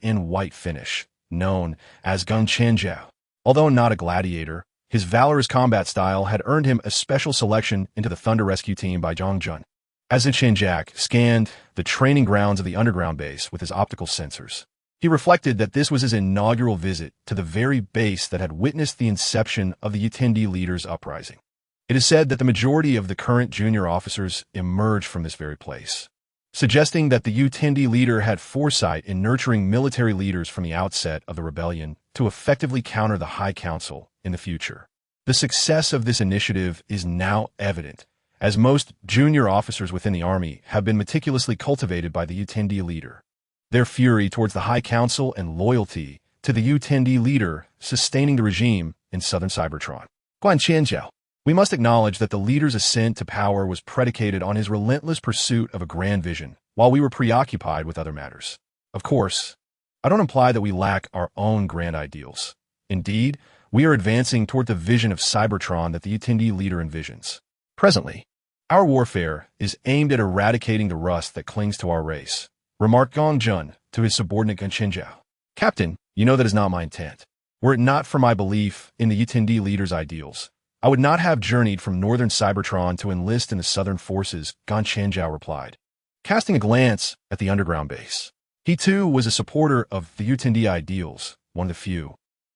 and white finish, known as Gun Chenjiao. Although not a gladiator, his valorous combat style had earned him a special selection into the Thunder Rescue Team by Zhongjun. As the Chenjiao scanned the training grounds of the underground base with his optical sensors, he reflected that this was his inaugural visit to the very base that had witnessed the inception of the UTND leader's uprising. It is said that the majority of the current junior officers emerged from this very place, suggesting that the UTND leader had foresight in nurturing military leaders from the outset of the rebellion to effectively counter the High Council in the future. The success of this initiative is now evident, as most junior officers within the army have been meticulously cultivated by the UTND leader. Their fury towards the High Council and loyalty to the UTND leader sustaining the regime in southern Cybertron. Guan Qianzhao. We must acknowledge that the leader's ascent to power was predicated on his relentless pursuit of a grand vision, while we were preoccupied with other matters. Of course, I don't imply that we lack our own grand ideals. Indeed, we are advancing toward the vision of Cybertron that the UTND leader envisions. Presently, our warfare is aimed at eradicating the rust that clings to our race, remarked Gongjun to his subordinate Gun Chenjiao. Captain, you know that is not my intent. Were it not for my belief in the UTND leader's ideals, I would not have journeyed from northern Cybertron to enlist in the southern forces, Gun Chenjiao replied, casting a glance at the underground base. He too was a supporter of the UTND ideals, one of the few.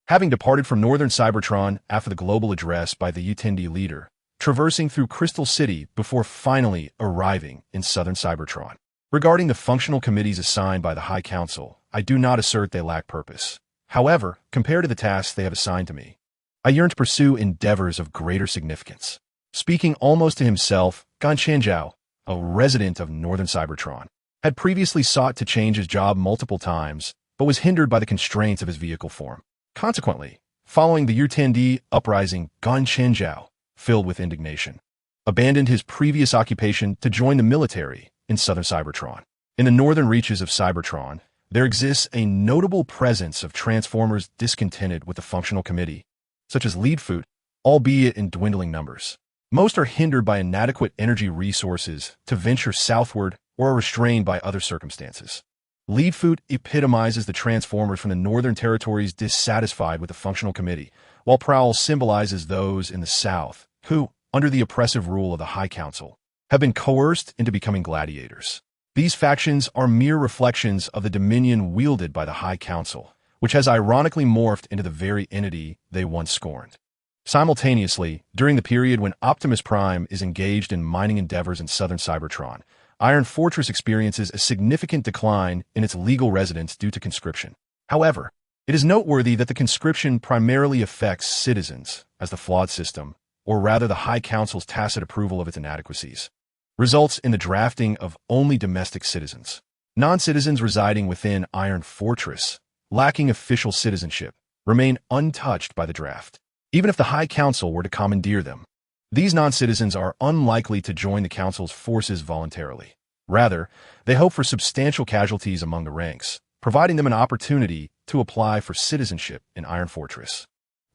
Having departed from northern Cybertron after the global address by the UTND leader, traversing through Crystal City before finally arriving in southern Cybertron. Regarding the functional committees assigned by the High Council, I do not assert they lack purpose. However, compared to the tasks they have assigned to me, I yearn to pursue endeavors of greater significance. Speaking almost to himself, Gun Chenjiao, a resident of northern Cybertron, had previously sought to change his job multiple times, but was hindered by the constraints of his vehicle form. Consequently, following the UTND uprising, Gun Chenjiao filled with indignation, abandoned his previous occupation to join the military in southern Cybertron. In the northern reaches of Cybertron, there exists a notable presence of Transformers discontented with the functional committee, such as Leadfoot, albeit in dwindling numbers. Most are hindered by inadequate energy resources to venture southward or are restrained by other circumstances. Leadfoot epitomizes the Transformers from the Northern Territories dissatisfied with the functional committee, while Prowl symbolizes those in the South who, under the oppressive rule of the High Council, have been coerced into becoming gladiators. These factions are mere reflections of the dominion wielded by the High Council, which has ironically morphed into the very entity they once scorned. Simultaneously, during the period when Optimus Prime is engaged in mining endeavors in southern Cybertron, Iron Fortress experiences a significant decline in its legal residents due to conscription. However, it is noteworthy that the conscription primarily affects citizens, as the flawed system, or rather the High Council's tacit approval of its inadequacies, results in the drafting of only domestic citizens. Non-citizens residing within Iron Fortress, lacking official citizenship, remain untouched by the draft, even if the High Council were to commandeer them. These non-citizens are unlikely to join the Council's forces voluntarily. Rather, they hope for substantial casualties among the ranks, providing them an opportunity to apply for citizenship in Iron Fortress.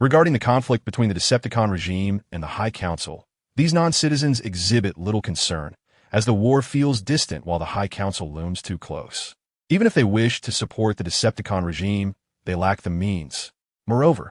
Regarding the conflict between the Decepticon regime and the High Council, these non-citizens exhibit little concern, as the war feels distant while the High Council looms too close. Even if they wish to support the Decepticon regime, they lack the means. Moreover,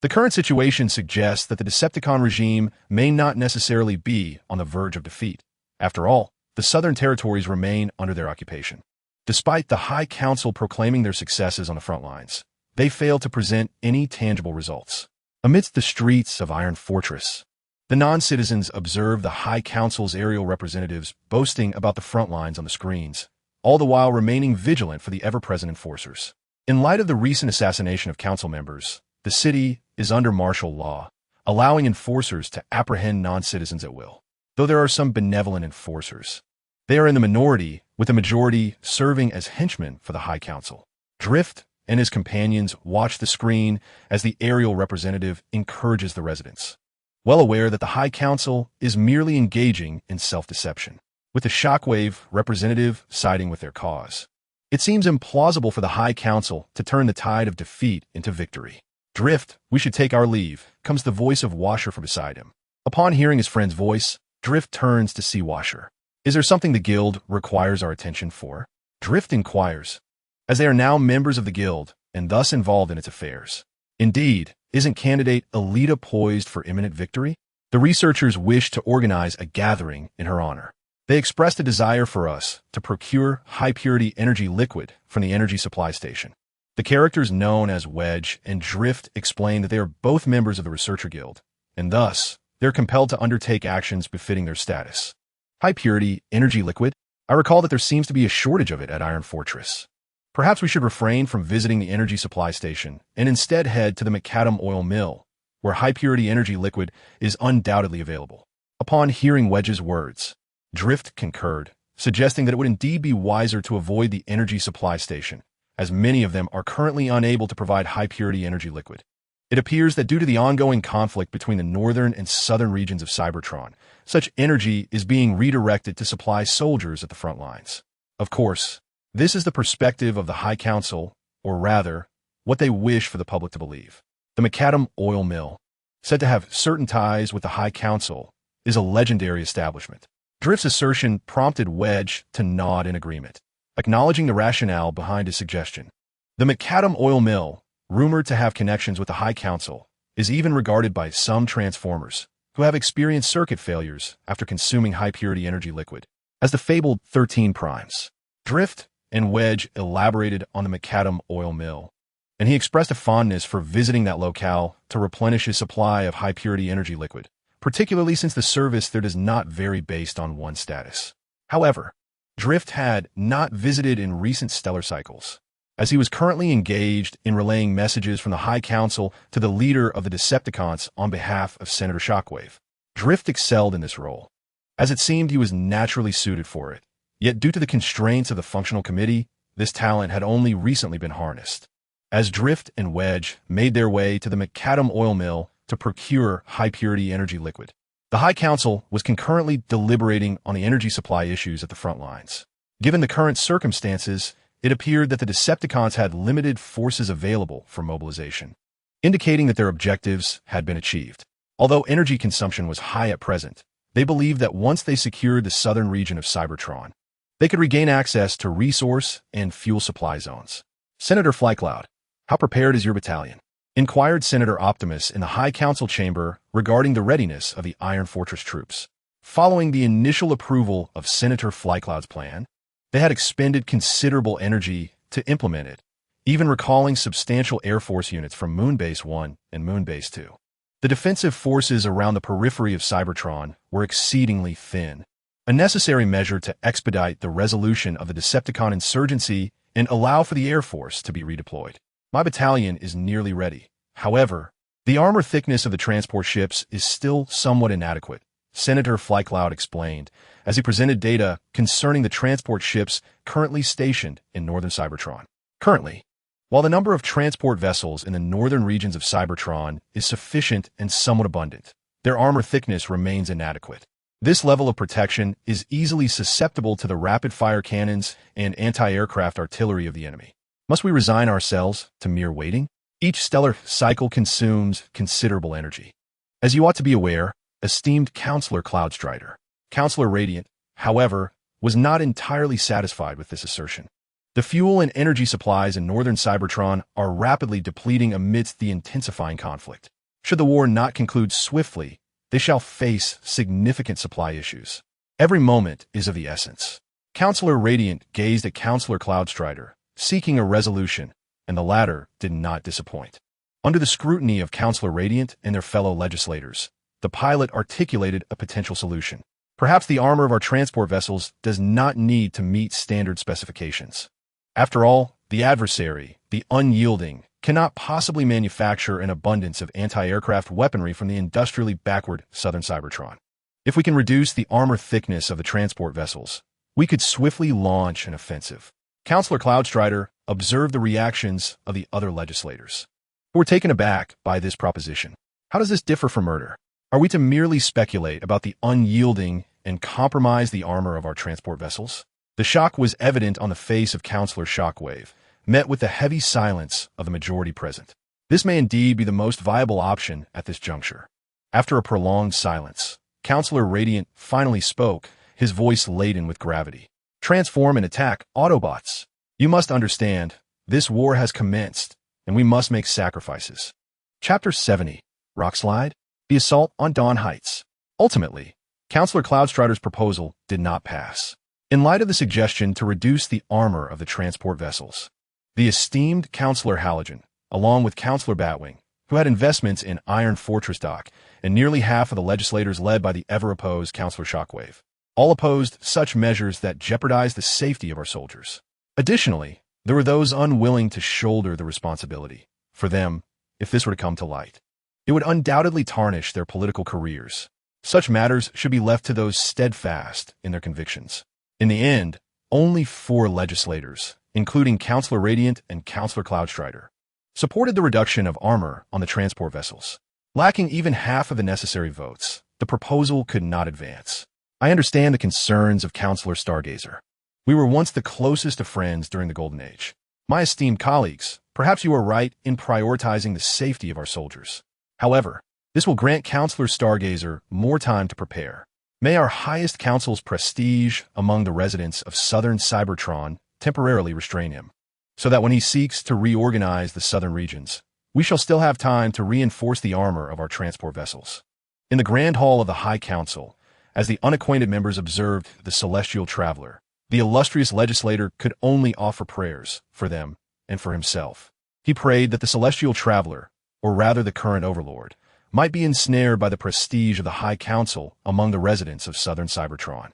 the current situation suggests that the Decepticon regime may not necessarily be on the verge of defeat. After all, the Southern Territories remain under their occupation. Despite the High Council proclaiming their successes on the front lines, they fail to present any tangible results. Amidst the streets of Iron Fortress, the non-citizens observe the High Council's aerial representatives boasting about the front lines on the screens, all the while remaining vigilant for the ever-present enforcers. In light of the recent assassination of council members, the city is under martial law, allowing enforcers to apprehend non-citizens at will. Though there are some benevolent enforcers, they are in the minority, with the majority serving as henchmen for the High Council. Drift and his companions watch the screen as the aerial representative encourages the residents, well aware that the High Council is merely engaging in self-deception, with the Shockwave representative siding with their cause. It seems implausible for the High Council to turn the tide of defeat into victory. Drift, we should take our leave, comes the voice of Washer from beside him. Upon hearing his friend's voice, Drift turns to see Washer. Is there something the guild requires our attention for? Drift inquires, as they are now members of the guild and thus involved in its affairs. Indeed, isn't candidate Alita poised for imminent victory? The researchers wish to organize a gathering in her honor. They expressed a desire for us to procure high-purity energy liquid from the energy supply station. The characters known as Wedge and Drift explain that they are both members of the Researcher Guild, and thus, they're compelled to undertake actions befitting their status. High-purity energy liquid? I recall that there seems to be a shortage of it at Iron Fortress. Perhaps we should refrain from visiting the energy supply station and instead head to the macadam oil mill, where high-purity energy liquid is undoubtedly available. Upon hearing Wedge's words, Drift concurred, suggesting that it would indeed be wiser to avoid the energy supply station, as many of them are currently unable to provide high-purity energy liquid. It appears that due to the ongoing conflict between the northern and southern regions of Cybertron, such energy is being redirected to supply soldiers at the front lines. Of course, this is the perspective of the High Council, or rather, what they wish for the public to believe. The macadam oil mill, said to have certain ties with the High Council, is a legendary establishment. Drift's assertion prompted Wedge to nod in agreement, acknowledging the rationale behind his suggestion. The macadam oil mill, rumored to have connections with the High Council, is even regarded by some Transformers, who have experienced circuit failures after consuming high-purity energy liquid, as the fabled 13 primes. Drift and Wedge elaborated on the macadam oil mill, and he expressed a fondness for visiting that locale to replenish his supply of high-purity energy liquid, particularly since the service there does not vary based on one status. However, Drift had not visited in recent stellar cycles, as he was currently engaged in relaying messages from the High Council to the leader of the Decepticons on behalf of Senator Shockwave. Drift excelled in this role, as it seemed he was naturally suited for it, yet due to the constraints of the functional committee, this talent had only recently been harnessed. As Drift and Wedge made their way to the macadam oil mill to procure high-purity energy liquid, The High Council was concurrently deliberating on the energy supply issues at the front lines. Given the current circumstances, it appeared that the Decepticons had limited forces available for mobilization, indicating that their objectives had been achieved. Although energy consumption was high at present, they believed that once they secured the southern region of Cybertron, they could regain access to resource and fuel supply zones. Senator Flycloud, how prepared is your battalion? Inquired Senator Optimus in the High Council chamber regarding the readiness of the Iron Fortress troops. Following the initial approval of Senator Flycloud's plan, they had expended considerable energy to implement it, even recalling substantial Air Force units from Moonbase 1 and Moonbase 2. The defensive forces around the periphery of Cybertron were exceedingly thin, a necessary measure to expedite the resolution of the Decepticon insurgency and allow for the Air Force to be redeployed. My battalion is nearly ready. However, the armor thickness of the transport ships is still somewhat inadequate, Senator Flycloud explained, as he presented data concerning the transport ships currently stationed in northern Cybertron. Currently, while the number of transport vessels in the northern regions of Cybertron is sufficient and somewhat abundant, their armor thickness remains inadequate. This level of protection is easily susceptible to the rapid-fire cannons and anti-aircraft artillery of the enemy. Must we resign ourselves to mere waiting? Each stellar cycle consumes considerable energy. As you ought to be aware, esteemed Counselor Cloudstrider, Counselor Radiant, however, was not entirely satisfied with this assertion. The fuel and energy supplies in northern Cybertron are rapidly depleting amidst the intensifying conflict. Should the war not conclude swiftly, they shall face significant supply issues. Every moment is of the essence. Counselor Radiant gazed at Counselor Cloudstrider, seeking a resolution, and the latter did not disappoint. Under the scrutiny of Counselor Radiant and their fellow legislators, the pilot articulated a potential solution. Perhaps the armor of our transport vessels does not need to meet standard specifications. After all, the adversary, the unyielding, cannot possibly manufacture an abundance of anti-aircraft weaponry from the industrially backward southern Cybertron. If we can reduce the armor thickness of the transport vessels, we could swiftly launch an offensive. Counselor Cloudstrider observed the reactions of the other legislators, who were taken aback by this proposition. How does this differ from murder? Are we to merely speculate about the unyielding and compromise the armor of our transport vessels? The shock was evident on the face of Counselor Shockwave, met with the heavy silence of the majority present. This may indeed be the most viable option at this juncture. After a prolonged silence, Counselor Radiant finally spoke, his voice laden with gravity. Transform and attack Autobots. You must understand, this war has commenced, and we must make sacrifices. Chapter 70, Rockslide, the Assault on Dawn Heights. Ultimately, Counselor Cloudstrider's proposal did not pass. In light of the suggestion to reduce the armor of the transport vessels, the esteemed Counselor Halogen, along with Counselor Batwing, who had investments in Iron Fortress Dock, and nearly half of the legislators led by the ever-opposed Counselor Shockwave, all opposed such measures that jeopardized the safety of our soldiers. Additionally, there were those unwilling to shoulder the responsibility. For them, if this were to come to light, it would undoubtedly tarnish their political careers. Such matters should be left to those steadfast in their convictions. In the end, only 4 legislators, including Counselor Radiant and Counselor Cloudstrider, supported the reduction of armor on the transport vessels. Lacking even half of the necessary votes, the proposal could not advance. I understand the concerns of Counselor Stargazer. We were once the closest of friends during the Golden Age. My esteemed colleagues, perhaps you are right in prioritizing the safety of our soldiers. However, this will grant Counselor Stargazer more time to prepare. May our highest council's prestige among the residents of southern Cybertron temporarily restrain him, so that when he seeks to reorganize the southern regions, we shall still have time to reinforce the armor of our transport vessels. In the Grand Hall of the High Council, as the unacquainted members observed the celestial traveler, the illustrious legislator could only offer prayers for them and for himself. He prayed that the celestial traveler, or rather the current overlord, might be ensnared by the prestige of the High Council among the residents of southern Cybertron,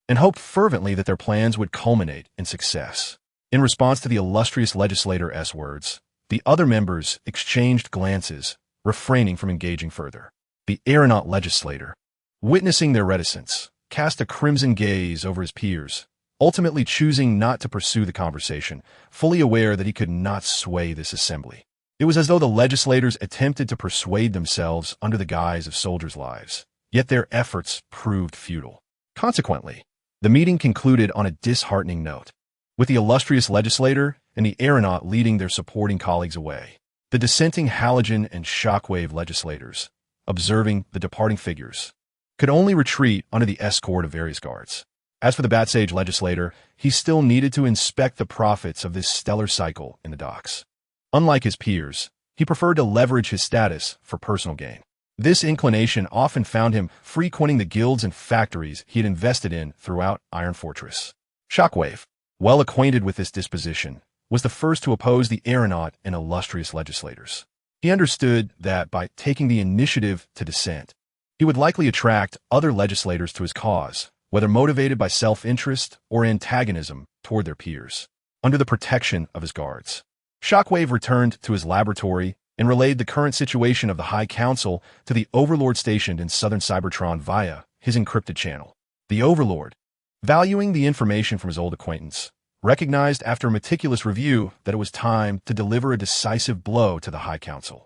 and hoped fervently that their plans would culminate in success. In response to the illustrious legislator's words, the other members exchanged glances, refraining from engaging further. The aeronaut legislator, witnessing their reticence, cast a crimson gaze over his peers, ultimately choosing not to pursue the conversation, fully aware that he could not sway this assembly. It was as though the legislators attempted to persuade themselves under the guise of soldiers' lives. Yet their efforts proved futile. Consequently, the meeting concluded on a disheartening note, with the illustrious legislator and the aeronaut leading their supporting colleagues away. The dissenting halogen and shockwave legislators, observing the departing figures, could only retreat under the escort of various guards. As for the Batsage legislator, he still needed to inspect the profits of this stellar cycle in the docks. Unlike his peers, he preferred to leverage his status for personal gain. This inclination often found him frequenting the guilds and factories he had invested in throughout Iron Fortress. Shockwave, well acquainted with this disposition, was the first to oppose the aeronaut and illustrious legislators. He understood that by taking the initiative to dissent, he would likely attract other legislators to his cause, whether motivated by self-interest or antagonism toward their peers. Under the protection of his guards, Shockwave returned to his laboratory and relayed the current situation of the High Council to the Overlord stationed in southern Cybertron via his encrypted channel. The Overlord, valuing the information from his old acquaintance, recognized after a meticulous review that it was time to deliver a decisive blow to the High Council.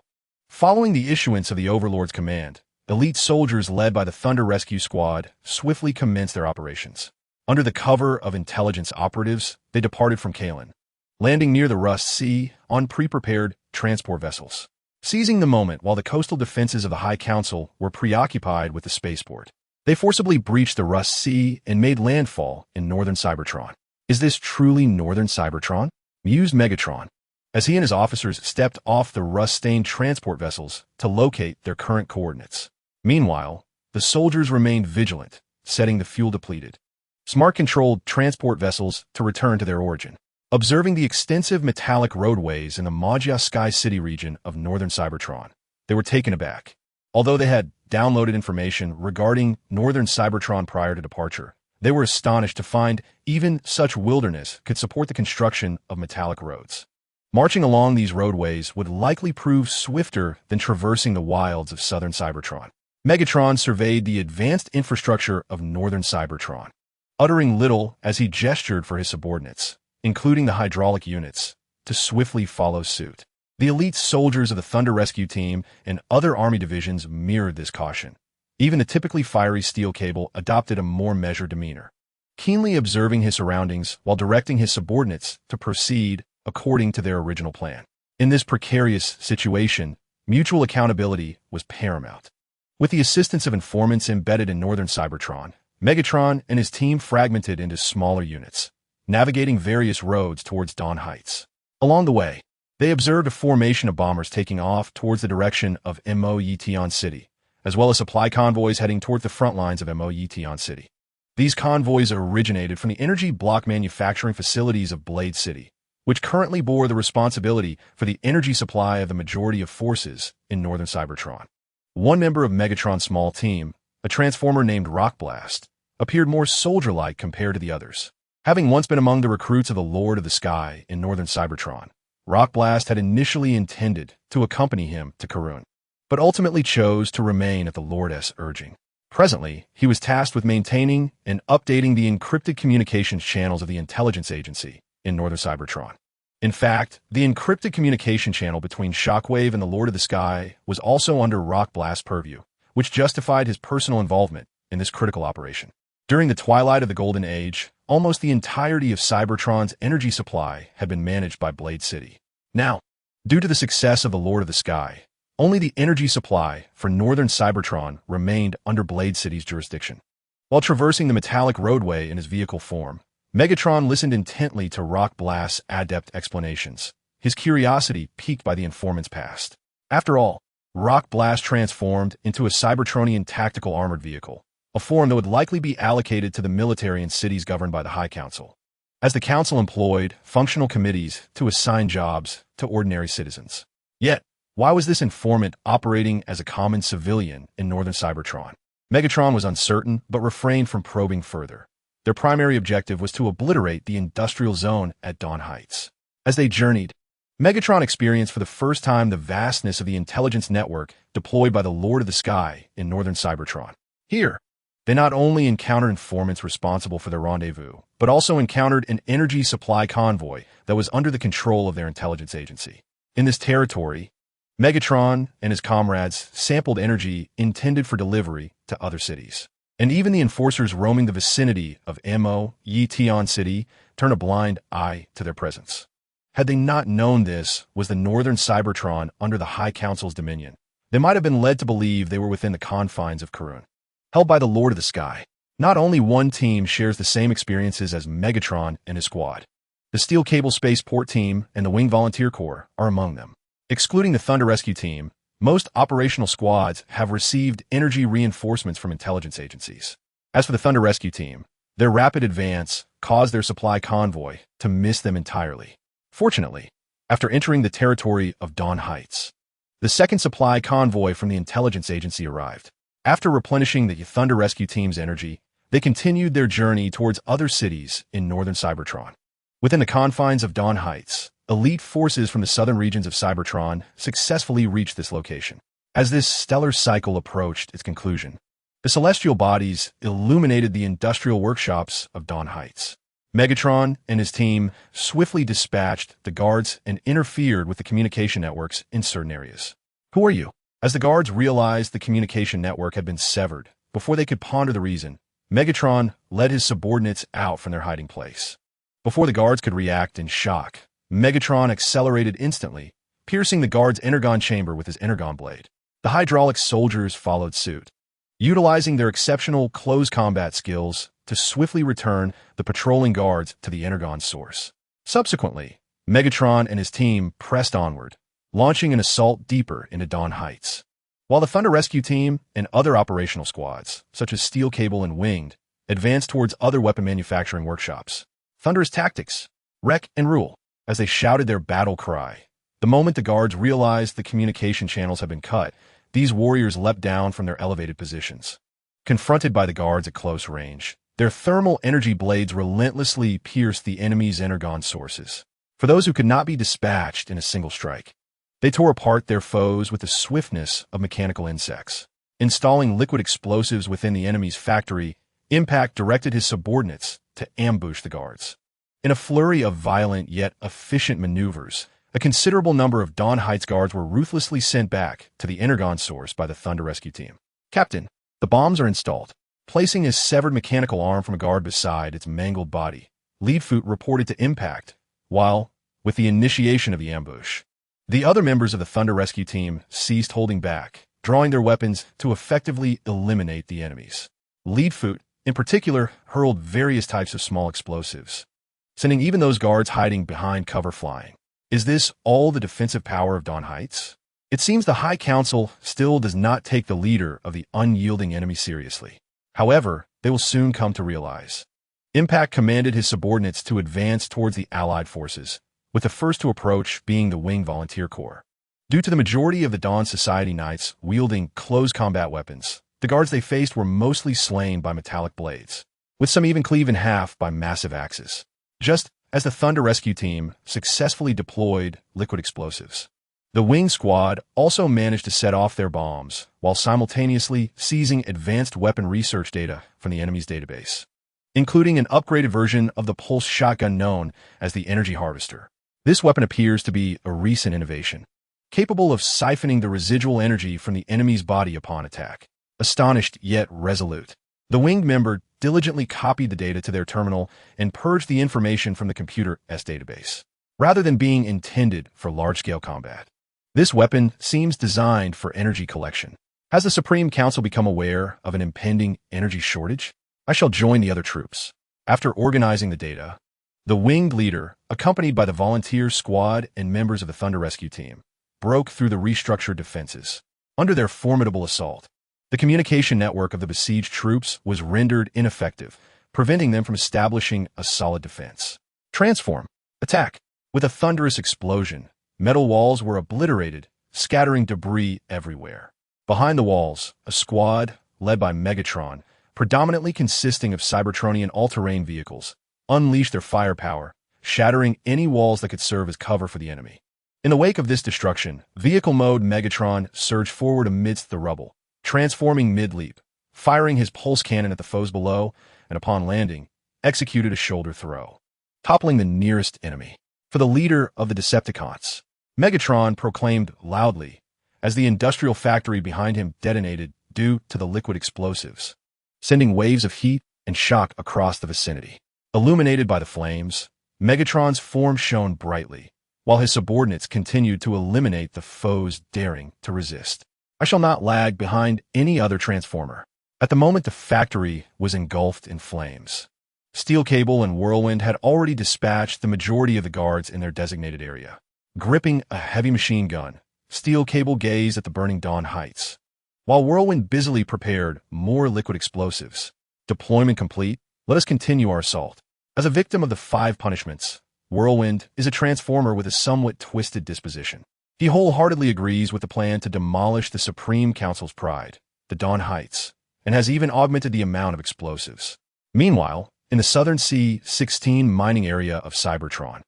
Following the issuance of the Overlord's command, elite soldiers led by the Thunder Rescue Squad swiftly commenced their operations. Under the cover of intelligence operatives, they departed from Kaon, landing near the Rust Sea on pre-prepared transport vessels. Seizing the moment while the coastal defenses of the High Council were preoccupied with the spaceport, they forcibly breached the Rust Sea and made landfall in northern Cybertron. Is this truly northern Cybertron? Mused Megatron, as he and his officers stepped off the rust-stained transport vessels to locate their current coordinates. Meanwhile, the soldiers remained vigilant, setting the fuel-depleted, smart-controlled transport vessels to return to their origin. Observing the extensive metallic roadways in the Magia Sky City region of northern Cybertron, they were taken aback. Although they had downloaded information regarding northern Cybertron prior to departure, they were astonished to find even such wilderness could support the construction of metallic roads. Marching along these roadways would likely prove swifter than traversing the wilds of southern Cybertron. Megatron surveyed the advanced infrastructure of northern Cybertron, uttering little as he gestured for his subordinates, including the hydraulic units, to swiftly follow suit. The elite soldiers of the Thunder Rescue Team and other Army divisions mirrored this caution. Even the typically fiery Steel Cable adopted a more measured demeanor, keenly observing his surroundings while directing his subordinates to proceed according to their original plan. In this precarious situation, mutual accountability was paramount. With the assistance of informants embedded in northern Cybertron, Megatron and his team fragmented into smaller units, navigating various roads towards Dawn Heights. Along the way, they observed a formation of bombers taking off towards the direction of Moetion City, as well as supply convoys heading toward the front lines of Moetion City. These convoys originated from the energy block manufacturing facilities of Blade City, which currently bore the responsibility for the energy supply of the majority of forces in northern Cybertron. One member of Megatron's small team, a transformer named Rockblast, appeared more soldier-like compared to the others. Having once been among the recruits of the Lord of the Sky in northern Cybertron, Rockblast had initially intended to accompany him to Karun, but ultimately chose to remain at the Lord's urging. Presently, he was tasked with maintaining and updating the encrypted communications channels of the intelligence agency in northern Cybertron. In fact, the encrypted communication channel between Shockwave and the Lord of the Sky was also under Rockblast's purview, which justified his personal involvement in this critical operation. During the twilight of the Golden Age, almost the entirety of Cybertron's energy supply had been managed by Blade City. Now, due to the success of the Lord of the Sky, only the energy supply for northern Cybertron remained under Blade City's jurisdiction. While traversing the metallic roadway in his vehicle form, Megatron listened intently to Rockblast's adept explanations, his curiosity piqued by the informant's past. After all, Rockblast transformed into a Cybertronian tactical armored vehicle, a form that would likely be allocated to the military in cities governed by the High Council, as the Council employed functional committees to assign jobs to ordinary citizens. Yet, why was this informant operating as a common civilian in northern Cybertron? Megatron was uncertain, but refrained from probing further. Their primary objective was to obliterate the industrial zone at Dawn Heights. As they journeyed, Megatron experienced for the first time the vastness of the intelligence network deployed by the Lord of the Sky in northern Cybertron. Here, they not only encountered informants responsible for their rendezvous, but also encountered an energy supply convoy that was under the control of their intelligence agency. In this territory, Megatron and his comrades sampled energy intended for delivery to other cities. And even the enforcers roaming the vicinity of Kaon City turn a blind eye to their presence. Had they not known this was the northern Cybertron under the High Council's dominion, they might have been led to believe they were within the confines of Karun, held by the Lord of the Sky. Not only one team shares the same experiences as Megatron and his squad. The Steel Cable Spaceport team and the Wing Volunteer Corps are among them. Excluding the Thunder Rescue team, most operational squads have received energy reinforcements from intelligence agencies. As for the Thunder Rescue team, their rapid advance caused their supply convoy to miss them entirely. Fortunately, after entering the territory of Dawn Heights, the second supply convoy from the intelligence agency arrived. After replenishing the Thunder Rescue team's energy, they continued their journey towards other cities in northern Cybertron. Within the confines of Dawn Heights, elite forces from the southern regions of Cybertron successfully reached this location. As this stellar cycle approached its conclusion, the celestial bodies illuminated the industrial workshops of Dawn Heights. Megatron and his team swiftly dispatched the guards and interfered with the communication networks in certain areas. "Who are you?" As the guards realized the communication network had been severed, before they could ponder the reason, Megatron led his subordinates out from their hiding place. Before the guards could react in shock, Megatron accelerated instantly, piercing the guard's energon chamber with his energon blade. The hydraulic soldiers followed suit, utilizing their exceptional close combat skills to swiftly return the patrolling guards to the energon source. Subsequently, Megatron and his team pressed onward, launching an assault deeper into Dawn Heights. While the Thunder Rescue team and other operational squads, such as Steel Cable and Winged, advanced towards other weapon manufacturing workshops. Thunderous tactics, wreck and rule, as they shouted their battle cry. The moment the guards realized the communication channels had been cut, these warriors leapt down from their elevated positions. Confronted by the guards at close range, their thermal energy blades relentlessly pierced the enemy's energon sources. For those who could not be dispatched in a single strike, they tore apart their foes with the swiftness of mechanical insects. Installing liquid explosives within the enemy's factory, Impact directed his subordinates to ambush the guards. In a flurry of violent yet efficient maneuvers, a considerable number of Dawn Heights guards were ruthlessly sent back to the energon source by the Thunder Rescue team. "Captain, the bombs are installed." Placing his severed mechanical arm from a guard beside its mangled body, Leadfoot reported to Impact, while, with the initiation of the ambush, the other members of the Thunder Rescue team ceased holding back, drawing their weapons to effectively eliminate the enemies. Leadfoot, in particular, hurled various types of small explosives, sending even those guards hiding behind cover flying. Is this all the defensive power of Dawn Heights? It seems the High Council still does not take the leader of the unyielding enemy seriously. However, they will soon come to realize. Impact commanded his subordinates to advance towards the Allied forces, with the first to approach being the Wing Volunteer Corps. Due to the majority of the Dawn Society Knights wielding close combat weapons, the guards they faced were mostly slain by metallic blades, with some even cleaved in half by massive axes. Just as the Thunder Rescue team successfully deployed liquid explosives, the Wing Squad also managed to set off their bombs while simultaneously seizing advanced weapon research data from the enemy's database, including an upgraded version of the pulse shotgun known as the Energy Harvester. This weapon appears to be a recent innovation, capable of siphoning the residual energy from the enemy's body upon attack. Astonished yet resolute, the Winged member diligently copied the data to their terminal and purged the information from the computer's database, rather than being intended for large-scale combat. This weapon seems designed for energy collection. Has the Supreme Council become aware of an impending energy shortage? I shall join the other troops. After organizing the data, the Winged leader, accompanied by the volunteer squad and members of the Thunder Rescue team, broke through the restructured defenses. Under their formidable assault, the communication network of the besieged troops was rendered ineffective, preventing them from establishing a solid defense. Transform. Attack. With a thunderous explosion, metal walls were obliterated, scattering debris everywhere. Behind the walls, a squad, led by Megatron, predominantly consisting of Cybertronian all-terrain vehicles, unleashed their firepower, shattering any walls that could serve as cover for the enemy. In the wake of this destruction, vehicle mode Megatron surged forward amidst the rubble, transforming mid-leap, firing his pulse cannon at the foes below, and upon landing, executed a shoulder throw, toppling the nearest enemy. For the leader of the Decepticons, Megatron proclaimed loudly, as the industrial factory behind him detonated due to the liquid explosives, sending waves of heat and shock across the vicinity. Illuminated by the flames, Megatron's form shone brightly, while his subordinates continued to eliminate the foes daring to resist. I shall not lag behind any other transformer. At the moment, the factory was engulfed in flames. Steel Cable and Whirlwind had already dispatched the majority of the guards in their designated area. Gripping a heavy machine gun, Steel Cable gazed at the burning Dawn Heights, while Whirlwind busily prepared more liquid explosives. Deployment complete, let us continue our assault. As a victim of the 5 punishments, Whirlwind is a transformer with a somewhat twisted disposition. He wholeheartedly agrees with the plan to demolish the Supreme Council's pride, the Dawn Heights, and has even augmented the amount of explosives. Meanwhile, in the southern C-16 mining area of Cybertron,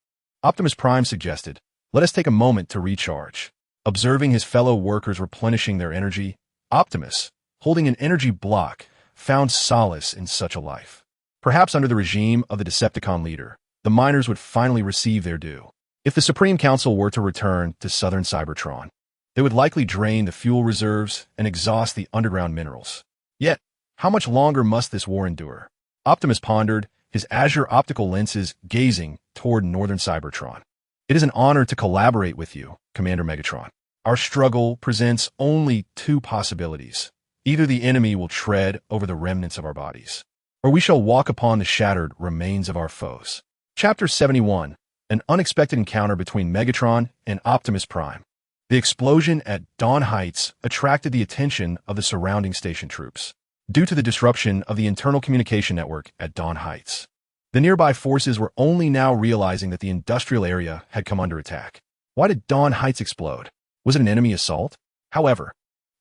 Optimus Prime suggested, let us take a moment to recharge. Observing his fellow workers replenishing their energy, Optimus, holding an energy block, found solace in such a life. Perhaps under the regime of the Decepticon leader, the miners would finally receive their due. If the Supreme Council were to return to southern Cybertron, they would likely drain the fuel reserves and exhaust the underground minerals. Yet, how much longer must this war endure? Optimus pondered, his azure optical lenses gazing toward northern Cybertron. It is an honor to collaborate with you, Commander Megatron. Our struggle presents only 2 possibilities. Either the enemy will tread over the remnants of our bodies, or we shall walk upon the shattered remains of our foes. Chapter 71. An unexpected encounter between Megatron and Optimus Prime. The explosion at Dawn Heights attracted the attention of the surrounding station troops. Due to the disruption of the internal communication network at Dawn Heights, the nearby forces were only now realizing that the industrial area had come under attack. Why did Dawn Heights explode? Was it an enemy assault? However,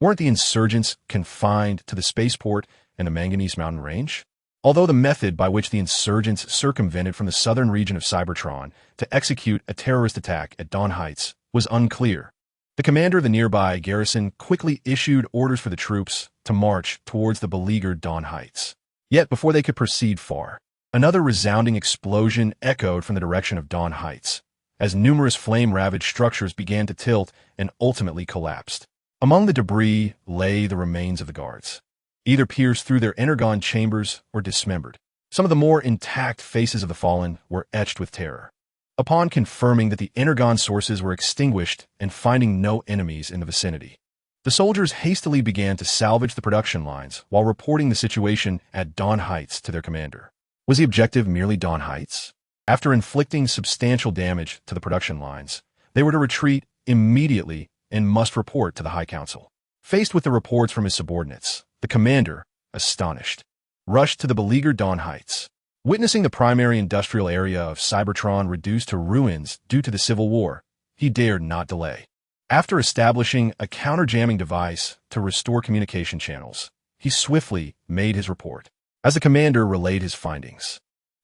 weren't the insurgents confined to the spaceport and the Manganese Mountain Range? Although the method by which the insurgents circumvented from the southern region of Cybertron to execute a terrorist attack at Dawn Heights was unclear, the commander of the nearby garrison quickly issued orders for the troops to march towards the beleaguered Dawn Heights. Yet before they could proceed far, another resounding explosion echoed from the direction of Dawn Heights, as numerous flame-ravaged structures began to tilt and ultimately collapsed. Among the debris lay the remains of the guards, either pierced through their energon chambers or dismembered. Some of the more intact faces of the fallen were etched with terror. Upon confirming that the energon sources were extinguished and finding no enemies in the vicinity, the soldiers hastily began to salvage the production lines while reporting the situation at Dawn Heights to their commander. Was the objective merely Dawn Heights? After inflicting substantial damage to the production lines, they were to retreat immediately and must report to the High Council. Faced with the reports from his subordinates, the commander, astonished, rushed to the beleaguered Dawn Heights. Witnessing the primary industrial area of Cybertron reduced to ruins due to the Civil War, he dared not delay. After establishing a counter-jamming device to restore communication channels, he swiftly made his report. As the commander relayed his findings,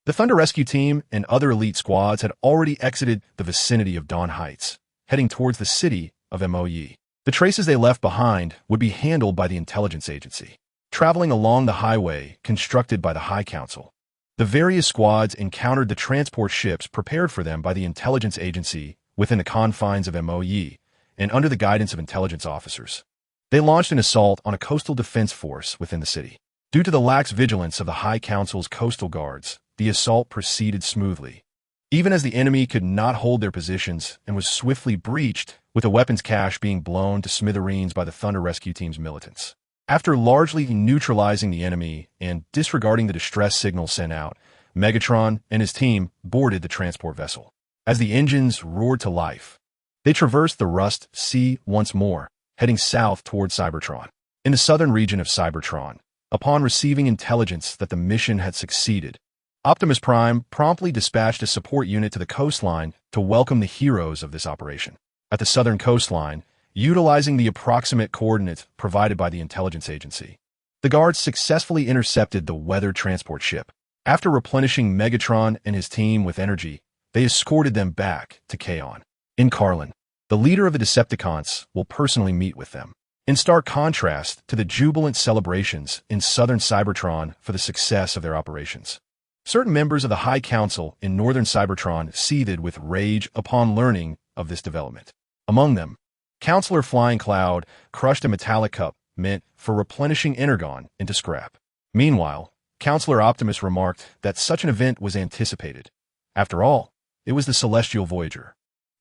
the Thunder Rescue Team and other elite squads had already exited the vicinity of Dawn Heights, heading towards the city of MOE. The traces they left behind would be handled by the intelligence agency. Traveling along the highway constructed by the High Council, the various squads encountered the transport ships prepared for them by the intelligence agency within the confines of MOE and under the guidance of intelligence officers. They launched an assault on a coastal defense force within the city. Due to the lax vigilance of the High Council's coastal guards, the assault proceeded smoothly, even as the enemy could not hold their positions and was swiftly breached, with the weapons cache being blown to smithereens by the Thunder Rescue Team's militants. After largely neutralizing the enemy and disregarding the distress signal sent out, Megatron and his team boarded the transport vessel. As the engines roared to life, they traversed the Rust Sea once more, heading south toward Cybertron. In the southern region of Cybertron, upon receiving intelligence that the mission had succeeded, Optimus Prime promptly dispatched a support unit to the coastline to welcome the heroes of this operation. At the southern coastline, utilizing the approximate coordinates provided by the intelligence agency, the guards successfully intercepted the weathered transport ship. After replenishing Megatron and his team with energy, they escorted them back to Kaon. In Carlin, the leader of the Decepticons will personally meet with them. In stark contrast to the jubilant celebrations in southern Cybertron for the success of their operations, certain members of the High Council in northern Cybertron seethed with rage upon learning of this development. Among them, Counselor Flying Cloud crushed a metallic cup meant for replenishing energon into scrap. Meanwhile, Counselor Optimus remarked that such an event was anticipated. After all, it was the Celestial Voyager.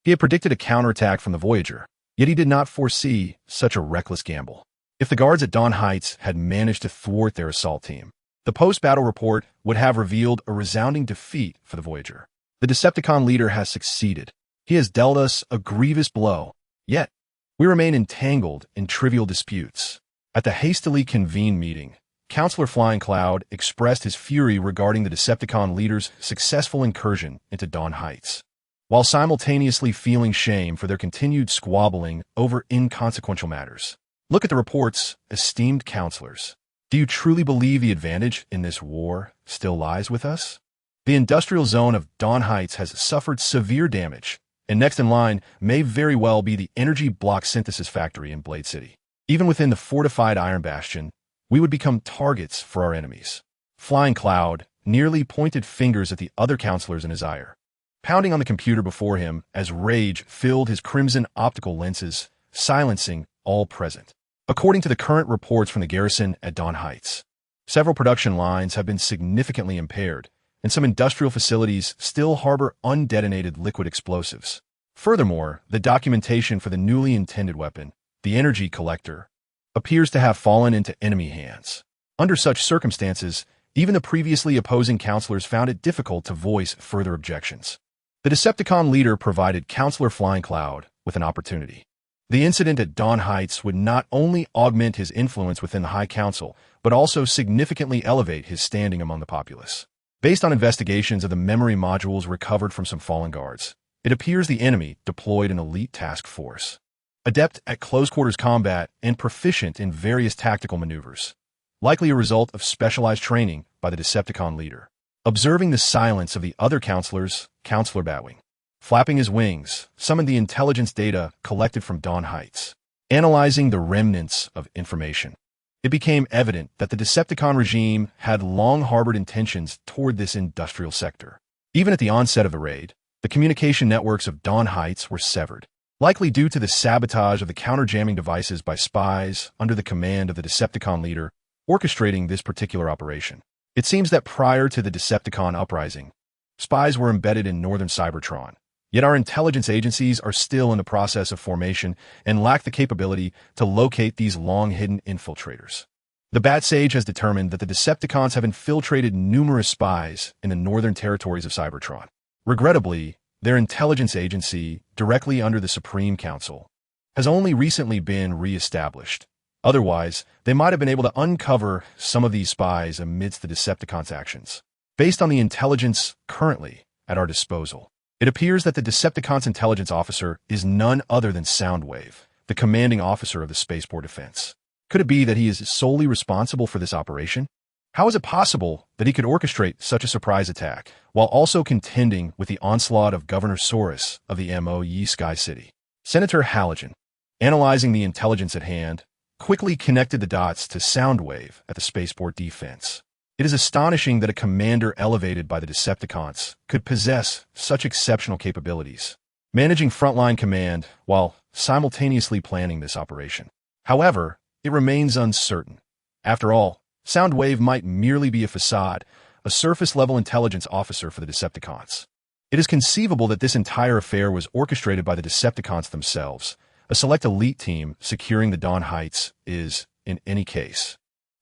He had predicted a counterattack from the Voyager, yet he did not foresee such a reckless gamble. If the guards at Dawn Heights had managed to thwart their assault team, the post-battle report would have revealed a resounding defeat for the Voyager. The Decepticon leader has succeeded. He has dealt us a grievous blow. Yet, we remain entangled in trivial disputes. At the hastily convened meeting, Counselor Flying Cloud expressed his fury regarding the Decepticon leader's successful incursion into Dawn Heights, while simultaneously feeling shame for their continued squabbling over inconsequential matters. Look at the reports, esteemed counselors. Do you truly believe the advantage in this war still lies with us? The industrial zone of Dawn Heights has suffered severe damage, and next in line may very well be the energy block synthesis factory in Blade City. Even within the fortified Iron Bastion, we would become targets for our enemies. Flying Cloud nearly pointed fingers at the other counselors in his ire, pounding on the computer before him as rage filled his crimson optical lenses, silencing all present. According to the current reports from the garrison at Dawn Heights, several production lines have been significantly impaired, and some industrial facilities still harbor undetonated liquid explosives. Furthermore, the documentation for the newly intended weapon, the energy collector, appears to have fallen into enemy hands. Under such circumstances, even the previously opposing counselors found it difficult to voice further objections. The Decepticon leader provided Counselor Flying Cloud with an opportunity. The incident at Dawn Heights would not only augment his influence within the High Council, but also significantly elevate his standing among the populace. Based on investigations of the memory modules recovered from some fallen guards, it appears the enemy deployed an elite task force, adept at close-quarters combat and proficient in various tactical maneuvers, likely a result of specialized training by the Decepticon leader. Observing the silence of the other counselors, Counselor Batwing, flapping his wings, summoned the intelligence data collected from Dawn Heights. Analyzing the remnants of information, it became evident that the Decepticon regime had long harbored intentions toward this industrial sector. Even at the onset of the raid, the communication networks of Dawn Heights were severed, likely due to the sabotage of the counter-jamming devices by spies under the command of the Decepticon leader orchestrating this particular operation. It seems that prior to the Decepticon Uprising, spies were embedded in northern Cybertron. Yet our intelligence agencies are still in the process of formation and lack the capability to locate these long-hidden infiltrators. The Bat Sage has determined that the Decepticons have infiltrated numerous spies in the northern territories of Cybertron. Regrettably, their intelligence agency, directly under the Supreme Council, has only recently been re-established. Otherwise, they might have been able to uncover some of these spies amidst the Decepticons' actions. Based on the intelligence currently at our disposal, it appears that the Decepticons' intelligence officer is none other than Soundwave, the commanding officer of the Spaceport Defense. Could it be that he is solely responsible for this operation? How is it possible that he could orchestrate such a surprise attack while also contending with the onslaught of Governor Saurus of the MOE Sky City? Senator Halogen, analyzing the intelligence at hand, quickly connected the dots to Soundwave at the Spaceport Defense. It is astonishing that a commander elevated by the Decepticons could possess such exceptional capabilities, managing frontline command while simultaneously planning this operation. However, it remains uncertain. After all, Soundwave might merely be a facade, a surface-level intelligence officer for the Decepticons. It is conceivable that this entire affair was orchestrated by the Decepticons themselves. A select elite team securing the Dawn Heights is, in any case,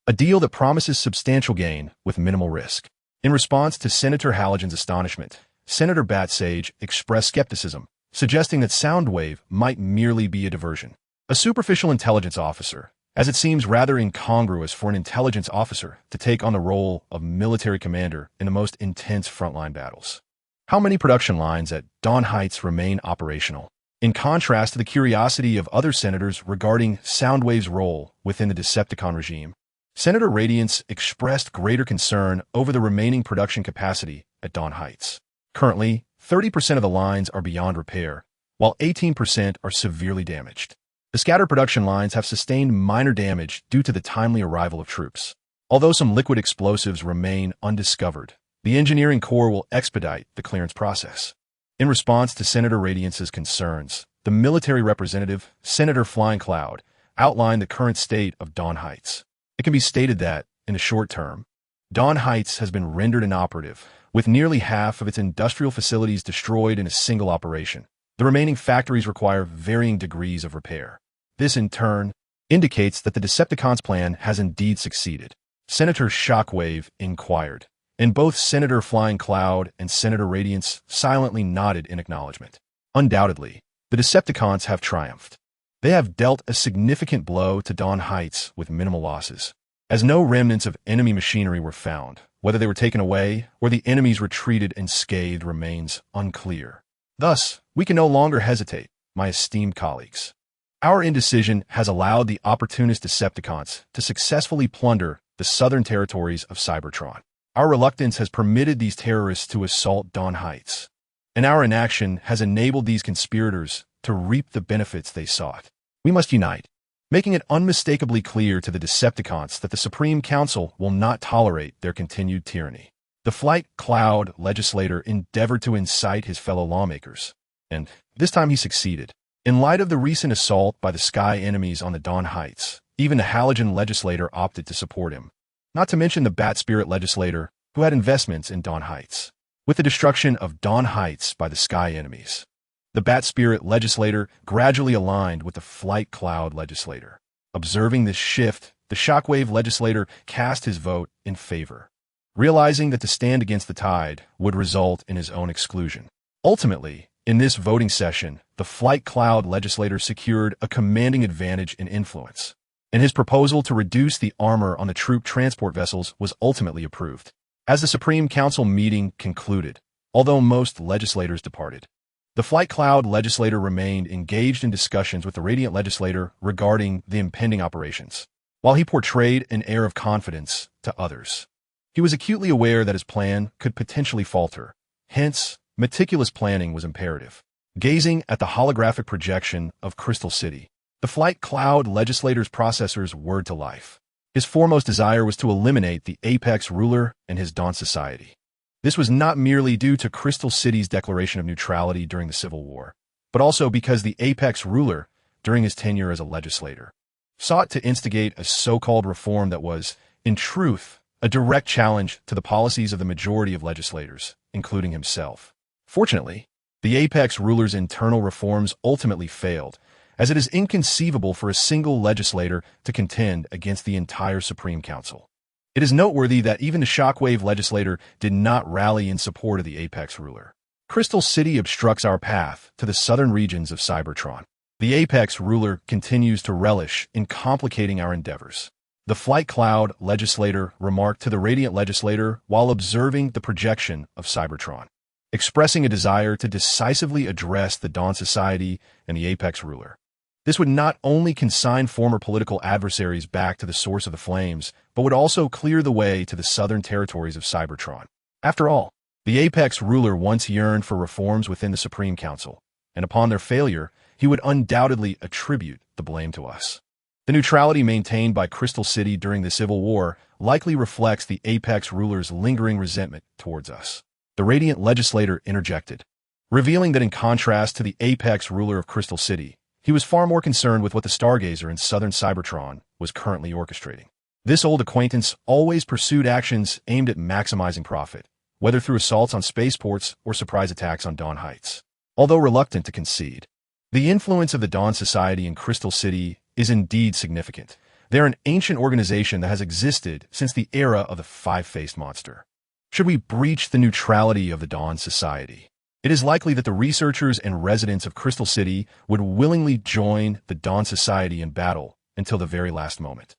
a deal that promises substantial gain with minimal risk. In response to Senator Halogen's astonishment, Senator Batsage expressed skepticism, suggesting that Soundwave might merely be a diversion. A superficial intelligence officer, as it seems rather incongruous for an intelligence officer to take on the role of military commander in the most intense frontline battles. How many production lines at Dawn Heights remain operational? In contrast to the curiosity of other senators regarding Soundwave's role within the Decepticon regime, Senator Radiance expressed greater concern over the remaining production capacity at Dawn Heights. Currently, 30% of the lines are beyond repair, while 18% are severely damaged. The scattered production lines have sustained minor damage due to the timely arrival of troops. Although some liquid explosives remain undiscovered, the engineering corps will expedite the clearance process. In response to Senator Radiance's concerns, the military representative, Senator Flying Cloud, outlined the current state of Dawn Heights. It can be stated that, in the short term, Dawn Heights has been rendered inoperative, with nearly half of its industrial facilities destroyed in a single operation. The remaining factories require varying degrees of repair. This, in turn, indicates that the Decepticons' plan has indeed succeeded. Senator Shockwave inquired, and both Senator Flying Cloud and Senator Radiance silently nodded in acknowledgement. Undoubtedly, the Decepticons have triumphed. They have dealt a significant blow to Dawn Heights with minimal losses, as no remnants of enemy machinery were found. Whether they were taken away or the enemies retreated unscathed remains unclear. Thus, we can no longer hesitate, my esteemed colleagues. Our indecision has allowed the opportunist Decepticons to successfully plunder the southern territories of Cybertron. Our reluctance has permitted these terrorists to assault Dawn Heights, and our inaction has enabled these conspirators to reap the benefits they sought. We must unite, making it unmistakably clear to the Decepticons that the Supreme Council will not tolerate their continued tyranny. The Flight Cloud legislator endeavored to incite his fellow lawmakers, and this time he succeeded. In light of the recent assault by the Sky enemies on the Dawn Heights, even the Halogen legislator opted to support him, not to mention the Bat Spirit legislator, who had investments in Dawn Heights. With the destruction of Dawn Heights by the Sky enemies, the Bat Spirit legislator gradually aligned with the Flight Cloud legislator. Observing this shift, the Shockwave legislator cast his vote in favor, realizing that to stand against the tide would result in his own exclusion. Ultimately, in this voting session, the Flight Cloud legislator secured a commanding advantage in influence, and his proposal to reduce the armor on the troop transport vessels was ultimately approved. As the Supreme Council meeting concluded, although most legislators departed, the Flight Cloud legislator remained engaged in discussions with the Radiant legislator regarding the impending operations. While he portrayed an air of confidence to others, he was acutely aware that his plan could potentially falter. Hence, meticulous planning was imperative. Gazing at the holographic projection of Crystal City, the Flight Cloud legislator's processors whirred to life. His foremost desire was to eliminate the Apex ruler and his Dawn Society. This was not merely due to Crystal City's declaration of neutrality during the Civil War, but also because the Apex ruler, during his tenure as a legislator, sought to instigate a so-called reform that was, in truth, a direct challenge to the policies of the majority of legislators, including himself. Fortunately, the Apex ruler's internal reforms ultimately failed, as it is inconceivable for a single legislator to contend against the entire Supreme Council. It is noteworthy that even the Shockwave legislator did not rally in support of the Apex ruler. Crystal City obstructs our path to the southern regions of Cybertron. The Apex ruler continues to relish in complicating our endeavors. The Flight Cloud legislator remarked to the Radiant legislator while observing the projection of Cybertron, expressing a desire to decisively address the Dawn Society and the Apex ruler. This would not only consign former political adversaries back to the source of the flames, but would also clear the way to the southern territories of Cybertron. After all, the Apex ruler once yearned for reforms within the Supreme Council, and upon their failure, he would undoubtedly attribute the blame to us. The neutrality maintained by Crystal City during the Civil War likely reflects the Apex ruler's lingering resentment towards us. The Radiant legislator interjected, revealing that in contrast to the Apex ruler of Crystal City, he was far more concerned with what the Stargazer in southern Cybertron was currently orchestrating. This old acquaintance always pursued actions aimed at maximizing profit, whether through assaults on spaceports or surprise attacks on Dawn Heights. Although reluctant to concede, the influence of the Dawn Society in Crystal City is indeed significant. They're an ancient organization that has existed since the era of the five-faced monster. Should we breach the neutrality of the Dawn Society, it is likely that the researchers and residents of Crystal City would willingly join the Dawn Society in battle until the very last moment.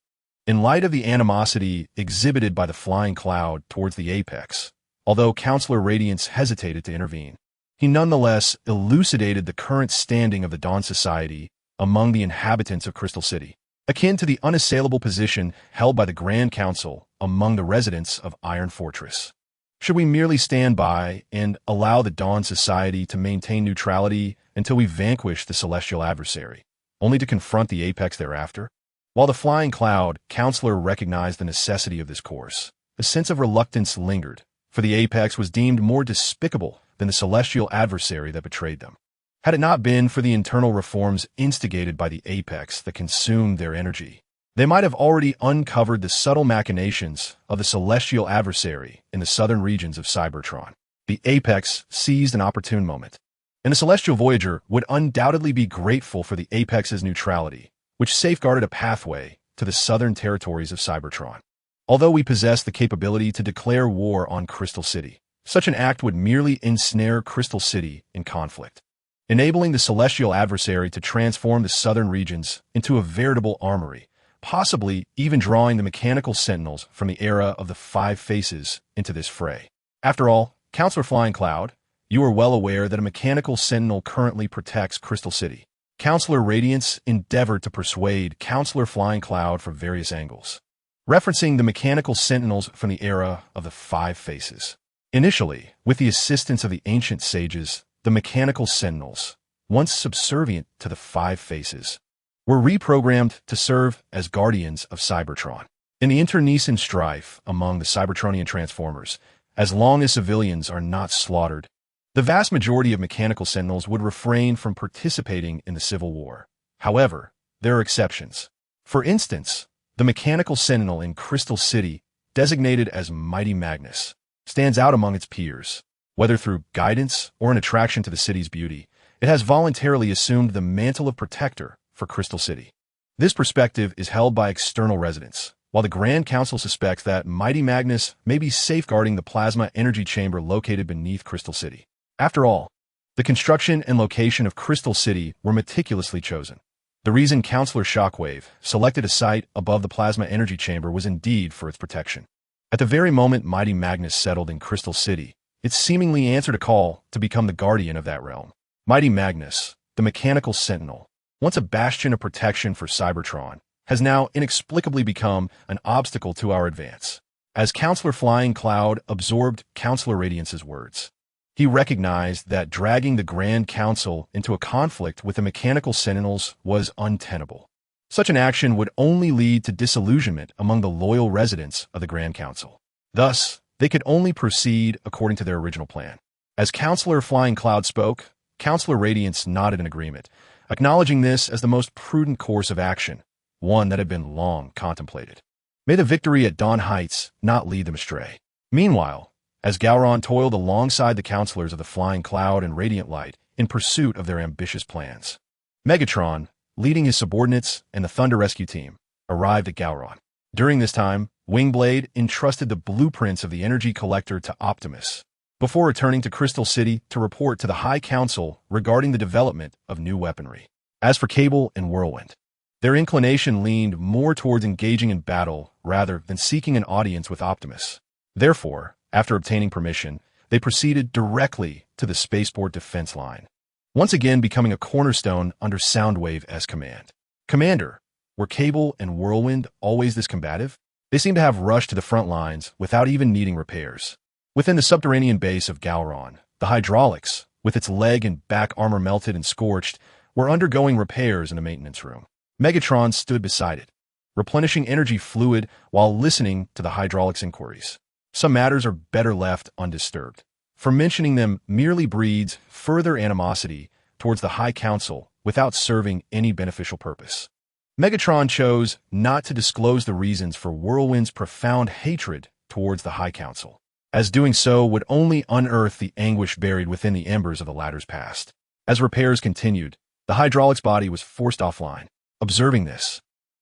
In light of the animosity exhibited by the Flying Cloud towards the Apex, although Counselor Radiance hesitated to intervene, he nonetheless elucidated the current standing of the Dawn Society among the inhabitants of Crystal City, akin to the unassailable position held by the Grand Council among the residents of Iron Fortress. Should we merely stand by and allow the Dawn Society to maintain neutrality until we vanquish the celestial adversary, only to confront the Apex thereafter? While the Flying Cloud Counselor recognized the necessity of this course, a sense of reluctance lingered, for the Apex was deemed more despicable than the celestial adversary that betrayed them. Had it not been for the internal reforms instigated by the Apex that consumed their energy, they might have already uncovered the subtle machinations of the celestial adversary in the southern regions of Cybertron. The Apex seized an opportune moment, and the Celestial Voyager would undoubtedly be grateful for the Apex's neutrality, which safeguarded a pathway to the southern territories of Cybertron. Although we possess the capability to declare war on Crystal City, such an act would merely ensnare Crystal City in conflict, enabling the celestial adversary to transform the southern regions into a veritable armory, possibly even drawing the mechanical sentinels from the era of the Five Faces into this fray. After all, Counselor Flying Cloud, you are well aware that a mechanical sentinel currently protects Crystal City. Counselor Radiance endeavored to persuade Counselor Flying Cloud from various angles, referencing the mechanical sentinels from the era of the Five Faces. Initially, with the assistance of the ancient sages, the mechanical sentinels, once subservient to the Five Faces, were reprogrammed to serve as guardians of Cybertron. In the internecine strife among the Cybertronian Transformers, as long as civilians are not slaughtered, the vast majority of mechanical sentinels would refrain from participating in the Civil War. However, there are exceptions. For instance, the mechanical sentinel in Crystal City, designated as Mighty Magnus, stands out among its peers. Whether through guidance or an attraction to the city's beauty, it has voluntarily assumed the mantle of protector for Crystal City. This perspective is held by external residents, while the Grand Council suspects that Mighty Magnus may be safeguarding the plasma energy chamber located beneath Crystal City. After all, the construction and location of Crystal City were meticulously chosen. The reason Counselor Shockwave selected a site above the plasma energy chamber was indeed for its protection. At the very moment Mighty Magnus settled in Crystal City, it seemingly answered a call to become the guardian of that realm. Mighty Magnus, the mechanical sentinel, once a bastion of protection for Cybertron, has now inexplicably become an obstacle to our advance. As Counselor Flying Cloud absorbed Counselor Radiance's words, he recognized that dragging the Grand Council into a conflict with the mechanical sentinels was untenable. Such an action would only lead to disillusionment among the loyal residents of the Grand Council. Thus, they could only proceed according to their original plan. As Counselor Flying Cloud spoke, Counselor Radiance nodded in agreement, acknowledging this as the most prudent course of action, one that had been long contemplated. May the victory at Dawn Heights not lead them astray. Meanwhile, as Gowron toiled alongside the counselors of the Flying Cloud and Radiant Light in pursuit of their ambitious plans, Megatron, leading his subordinates and the Thunder Rescue Team, arrived at Gowron. During this time, Wingblade entrusted the blueprints of the energy collector to Optimus, before returning to Crystal City to report to the High Council regarding the development of new weaponry. As for Cable and Whirlwind, their inclination leaned more towards engaging in battle rather than seeking an audience with Optimus. Therefore, after obtaining permission, they proceeded directly to the spaceport defense line, once again becoming a cornerstone under Soundwave's command. Commander, were Cable and Whirlwind always this combative? They seem to have rushed to the front lines without even needing repairs. Within the subterranean base of Gowron, the hydraulics, with its leg and back armor melted and scorched, were undergoing repairs in the maintenance room. Megatron stood beside it, replenishing energy fluid while listening to the hydraulics inquiries. Some matters are better left undisturbed, for mentioning them merely breeds further animosity towards the High Council without serving any beneficial purpose. Megatron chose not to disclose the reasons for Whirlwind's profound hatred towards the High Council, as doing so would only unearth the anguish buried within the embers of the latter's past. As repairs continued, the hydraulics body was forced offline. Observing this,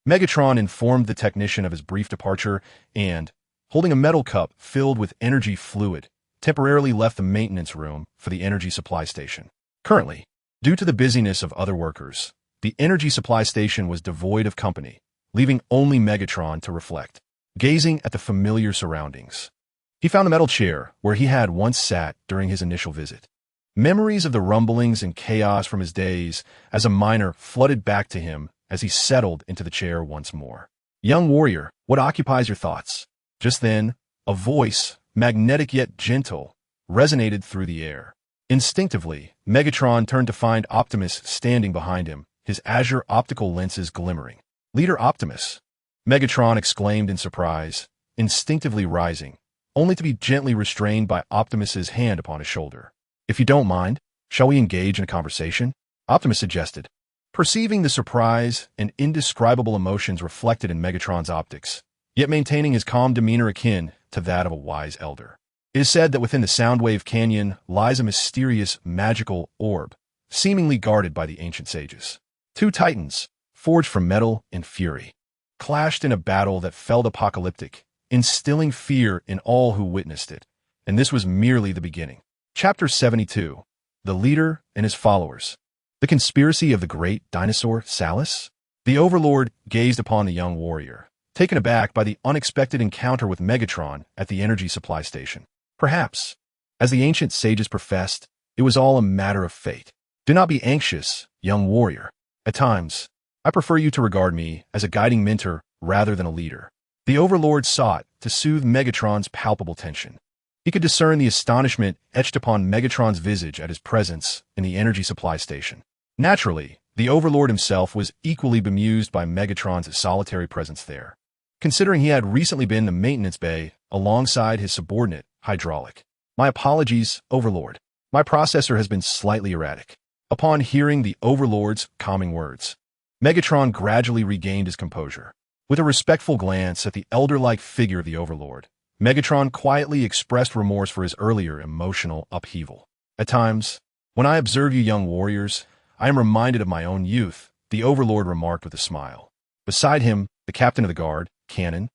Megatron informed the technician of his brief departure and, holding a metal cup filled with energy fluid, temporarily left the maintenance room for the energy supply station. Currently, due to the busyness of other workers, the energy supply station was devoid of company, leaving only Megatron to reflect, gazing at the familiar surroundings. He found a metal chair where he had once sat during his initial visit. Memories of the rumblings and chaos from his days as a miner flooded back to him as he settled into the chair once more. Young warrior, what occupies your thoughts? Just then, a voice, magnetic yet gentle, resonated through the air. Instinctively, Megatron turned to find Optimus standing behind him, his azure optical lenses glimmering. Leader Optimus, Megatron exclaimed in surprise, instinctively rising, only to be gently restrained by Optimus's hand upon his shoulder. If you don't mind, Shall we engage in a conversation? Optimus suggested, perceiving the surprise and indescribable emotions reflected in Megatron's optics, yet maintaining his calm demeanor akin to that of a wise elder. It is said that within the Soundwave Canyon lies a mysterious, magical orb, seemingly guarded by the ancient sages. Two titans, forged from metal and fury, clashed in a battle that felt apocalyptic, instilling fear in all who witnessed it, and this was merely the beginning. Chapter 72. The Leader and His Followers. The Conspiracy of the Great Dinosaur Salus? The Overlord gazed upon the young warrior, taken aback by the unexpected encounter with Megatron at the energy supply station. Perhaps, as the ancient sages professed, it was all a matter of fate. Do not be anxious, young warrior. At times, I prefer you to regard me as a guiding mentor rather than a leader. The Overlord sought to soothe Megatron's palpable tension. He could discern the astonishment etched upon Megatron's visage at his presence in the energy supply station. Naturally, the Overlord himself was equally bemused by Megatron's solitary presence there, considering he had recently been in the maintenance bay alongside his subordinate, Hydraulic. My apologies, Overlord. My processor has been slightly erratic. Upon hearing the Overlord's calming words, Megatron gradually regained his composure. With a respectful glance at the elder-like figure of the Overlord, Megatron quietly expressed remorse for his earlier emotional upheaval. At times, when I observe you young warriors, I am reminded of my own youth, the Overlord remarked with a smile. Beside him, the captain of the guard, Kaon,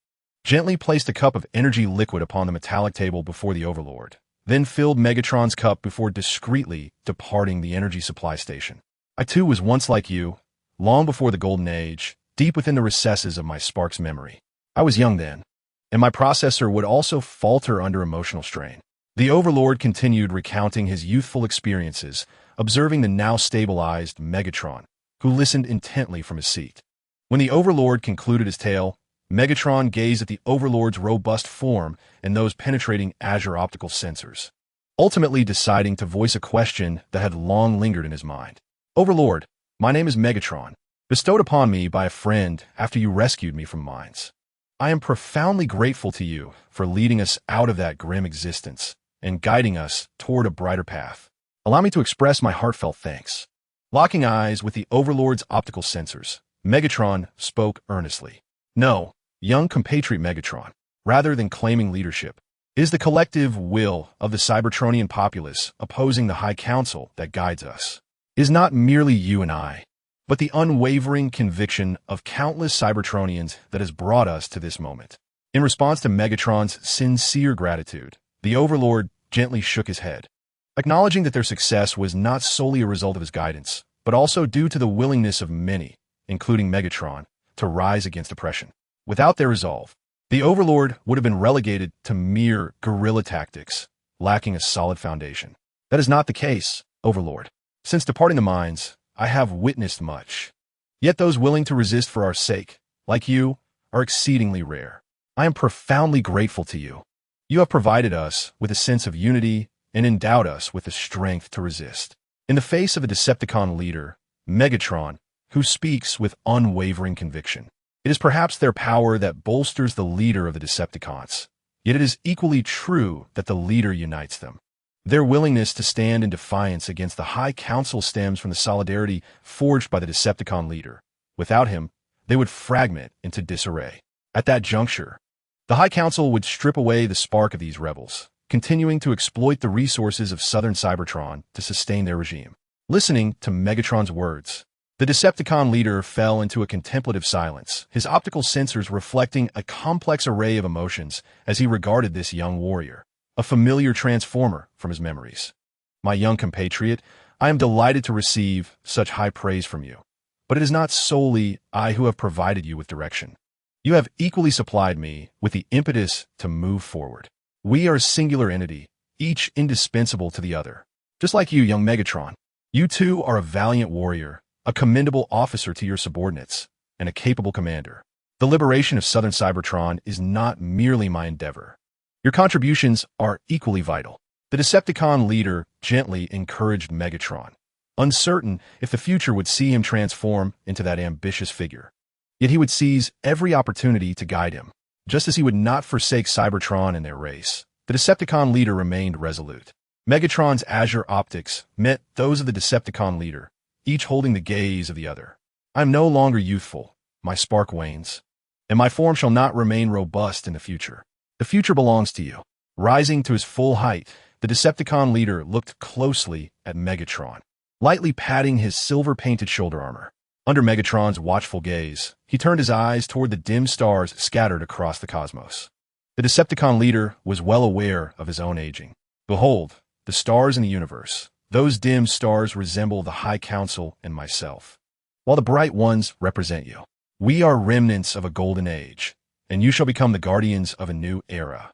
gently placed a cup of energy liquid upon the metallic table before the Overlord, then filled Megatron's cup before discreetly departing the energy supply station. I too was once like you, long before the Golden Age, deep within the recesses of my Spark's memory. I was young then, and my processor would also falter under emotional strain. The Overlord continued recounting his youthful experiences, observing the now stabilized Megatron, who listened intently from his seat. When the Overlord concluded his tale, Megatron gazed at the Overlord's robust form and those penetrating azure optical sensors, ultimately deciding to voice a question that had long lingered in his mind. Overlord, my name is Megatron, bestowed upon me by a friend after you rescued me from mines. I am profoundly grateful to you for leading us out of that grim existence and guiding us toward a brighter path. Allow me to express my heartfelt thanks. Locking eyes with the Overlord's optical sensors, Megatron spoke earnestly. No, young compatriot Megatron, rather than claiming leadership, it is the collective will of the Cybertronian populace opposing the High Council that guides us. It is not merely you and I, but the unwavering conviction of countless Cybertronians that has brought us to this moment. In response to Megatron's sincere gratitude, the Overlord gently shook his head, acknowledging that their success was not solely a result of his guidance, but also due to the willingness of many, including Megatron, to rise against oppression. Without their resolve, the Overlord would have been relegated to mere guerrilla tactics, lacking a solid foundation. That is not the case, Overlord. Since departing the mines, I have witnessed much. Yet those willing to resist for our sake, like you, are exceedingly rare. I am profoundly grateful to you. You have provided us with a sense of unity and endowed us with the strength to resist. In the face of a Decepticon leader, Megatron, who speaks with unwavering conviction, it is perhaps their power that bolsters the leader of the Decepticons, yet it is equally true that the leader unites them. Their willingness to stand in defiance against the High Council stems from the solidarity forged by the Decepticon leader. Without him, they would fragment into disarray. At that juncture, the High Council would strip away the spark of these rebels, continuing to exploit the resources of southern Cybertron to sustain their regime. Listening to Megatron's words, the Decepticon leader fell into a contemplative silence, his optical sensors reflecting a complex array of emotions as he regarded this young warrior, a familiar transformer from his memories. My young compatriot, I am delighted to receive such high praise from you, but it is not solely I who have provided you with direction. You have equally supplied me with the impetus to move forward. We are a singular entity, each indispensable to the other. Just like you, young Megatron, you too are a valiant warrior, a commendable officer to your subordinates, and a capable commander. The liberation of southern Cybertron is not merely my endeavor. Your contributions are equally vital. The Decepticon leader gently encouraged Megatron, uncertain if the future would see him transform into that ambitious figure. Yet he would seize every opportunity to guide him. Just as he would not forsake Cybertron and their race, the Decepticon leader remained resolute. Megatron's azure optics met those of the Decepticon leader, each holding the gaze of the other. I am no longer youthful, my spark wanes, and my form shall not remain robust in the future. The future belongs to you. Rising to his full height, the Decepticon leader looked closely at Megatron, lightly patting his silver-painted shoulder armor. Under Megatron's watchful gaze, he turned his eyes toward the dim stars scattered across the cosmos. The Decepticon leader was well aware of his own aging. Behold, the stars in the universe. Those dim stars resemble the High Council and myself, while the bright ones represent you. We are remnants of a golden age, and you shall become the guardians of a new era,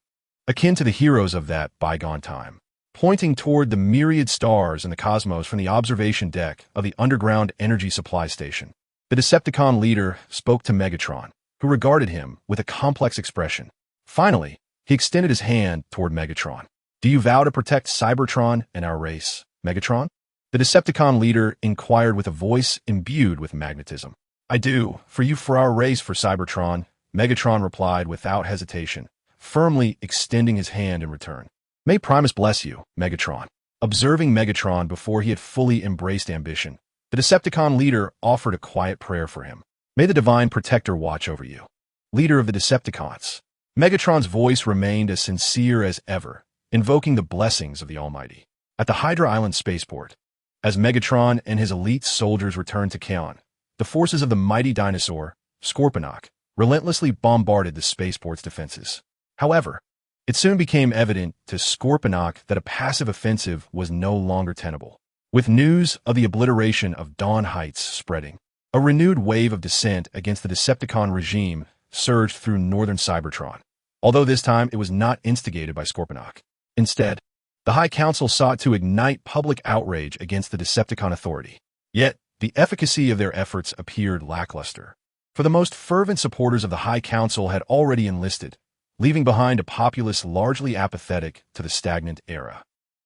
akin to the heroes of that bygone time. Pointing toward the myriad stars in the cosmos from the observation deck of the underground energy supply station, the Decepticon leader spoke to Megatron, who regarded him with a complex expression. Finally, he extended his hand toward Megatron. Do you vow to protect Cybertron and our race, Megatron? The Decepticon leader inquired with a voice imbued with magnetism. I do, for our race, for Cybertron, Megatron replied without hesitation, firmly extending his hand in return. May Primus bless you, Megatron. Observing Megatron before he had fully embraced ambition, the Decepticon leader offered a quiet prayer for him. May the Divine Protector watch over you. Leader of the Decepticons. Megatron's voice remained as sincere as ever, invoking the blessings of the Almighty. At the Hydra Island spaceport, as Megatron and his elite soldiers returned to Kaon, the forces of the mighty dinosaur, Scorponok, relentlessly bombarded the spaceport's defenses. However, it soon became evident to Scorponok that a passive offensive was no longer tenable. With news of the obliteration of Dawn Heights spreading, a renewed wave of dissent against the Decepticon regime surged through northern Cybertron, although this time it was not instigated by Scorponok. Instead, the High Council sought to ignite public outrage against the Decepticon authority. Yet, the efficacy of their efforts appeared lackluster. For the most fervent supporters of the High Council had already enlisted, leaving behind a populace largely apathetic to the stagnant era.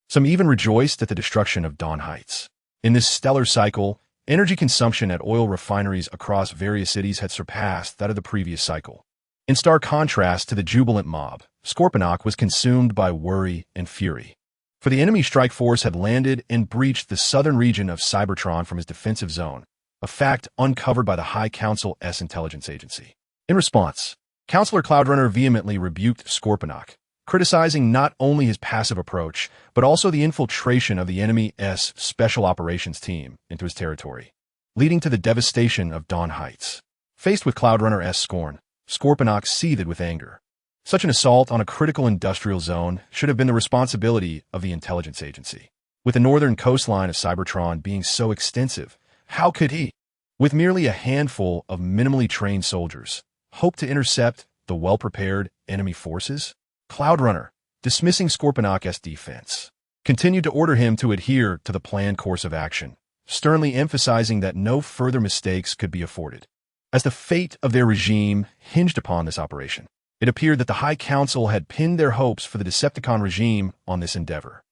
Some even rejoiced at the destruction of Dawn Heights. In this stellar cycle, energy consumption at oil refineries across various cities had surpassed that of the previous cycle. In stark contrast to the jubilant mob, Scorponok was consumed by worry and fury. For the enemy strike force had landed and breached the southern region of Cybertron from his defensive zone, a fact uncovered by the High Council's intelligence agency. In response, Counselor Cloudrunner vehemently rebuked Scorponok, criticizing not only his passive approach, but also the infiltration of the enemy's special operations team into his territory, leading to the devastation of Dawn Heights. Faced with Cloudrunner's scorn, Scorponok seethed with anger. Such an assault on a critical industrial zone should have been the responsibility of the intelligence agency. With the northern coastline of Cybertron being so extensive, how could he, with merely a handful of minimally trained soldiers, hope to intercept the well-prepared enemy forces? Cloudrunner, dismissing Scorponok's defense, continued to order him to adhere to the planned course of action, sternly emphasizing that no further mistakes could be afforded. As the fate of their regime hinged upon this operation, it appeared that the High Council had pinned their hopes for the Decepticon regime on this endeavor.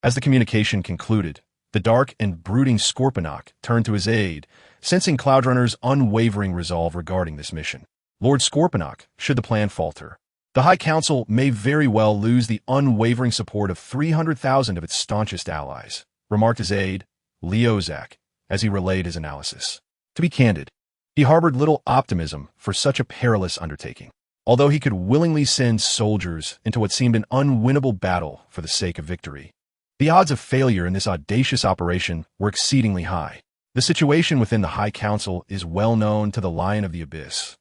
As the communication concluded, the dark and brooding Scorponok turned to his aid, sensing Cloudrunner's unwavering resolve regarding this mission. Lord Scorponok, should the plan falter, the High Council may very well lose the unwavering support of 300,000 of its staunchest allies, remarked his aide, Leozak, as he relayed his analysis. To be candid, he harbored little optimism for such a perilous undertaking, although he could willingly send soldiers into what seemed an unwinnable battle for the sake of victory. The odds of failure in this audacious operation were exceedingly high. The situation within the High Council is well known to the Lion of the Abyss.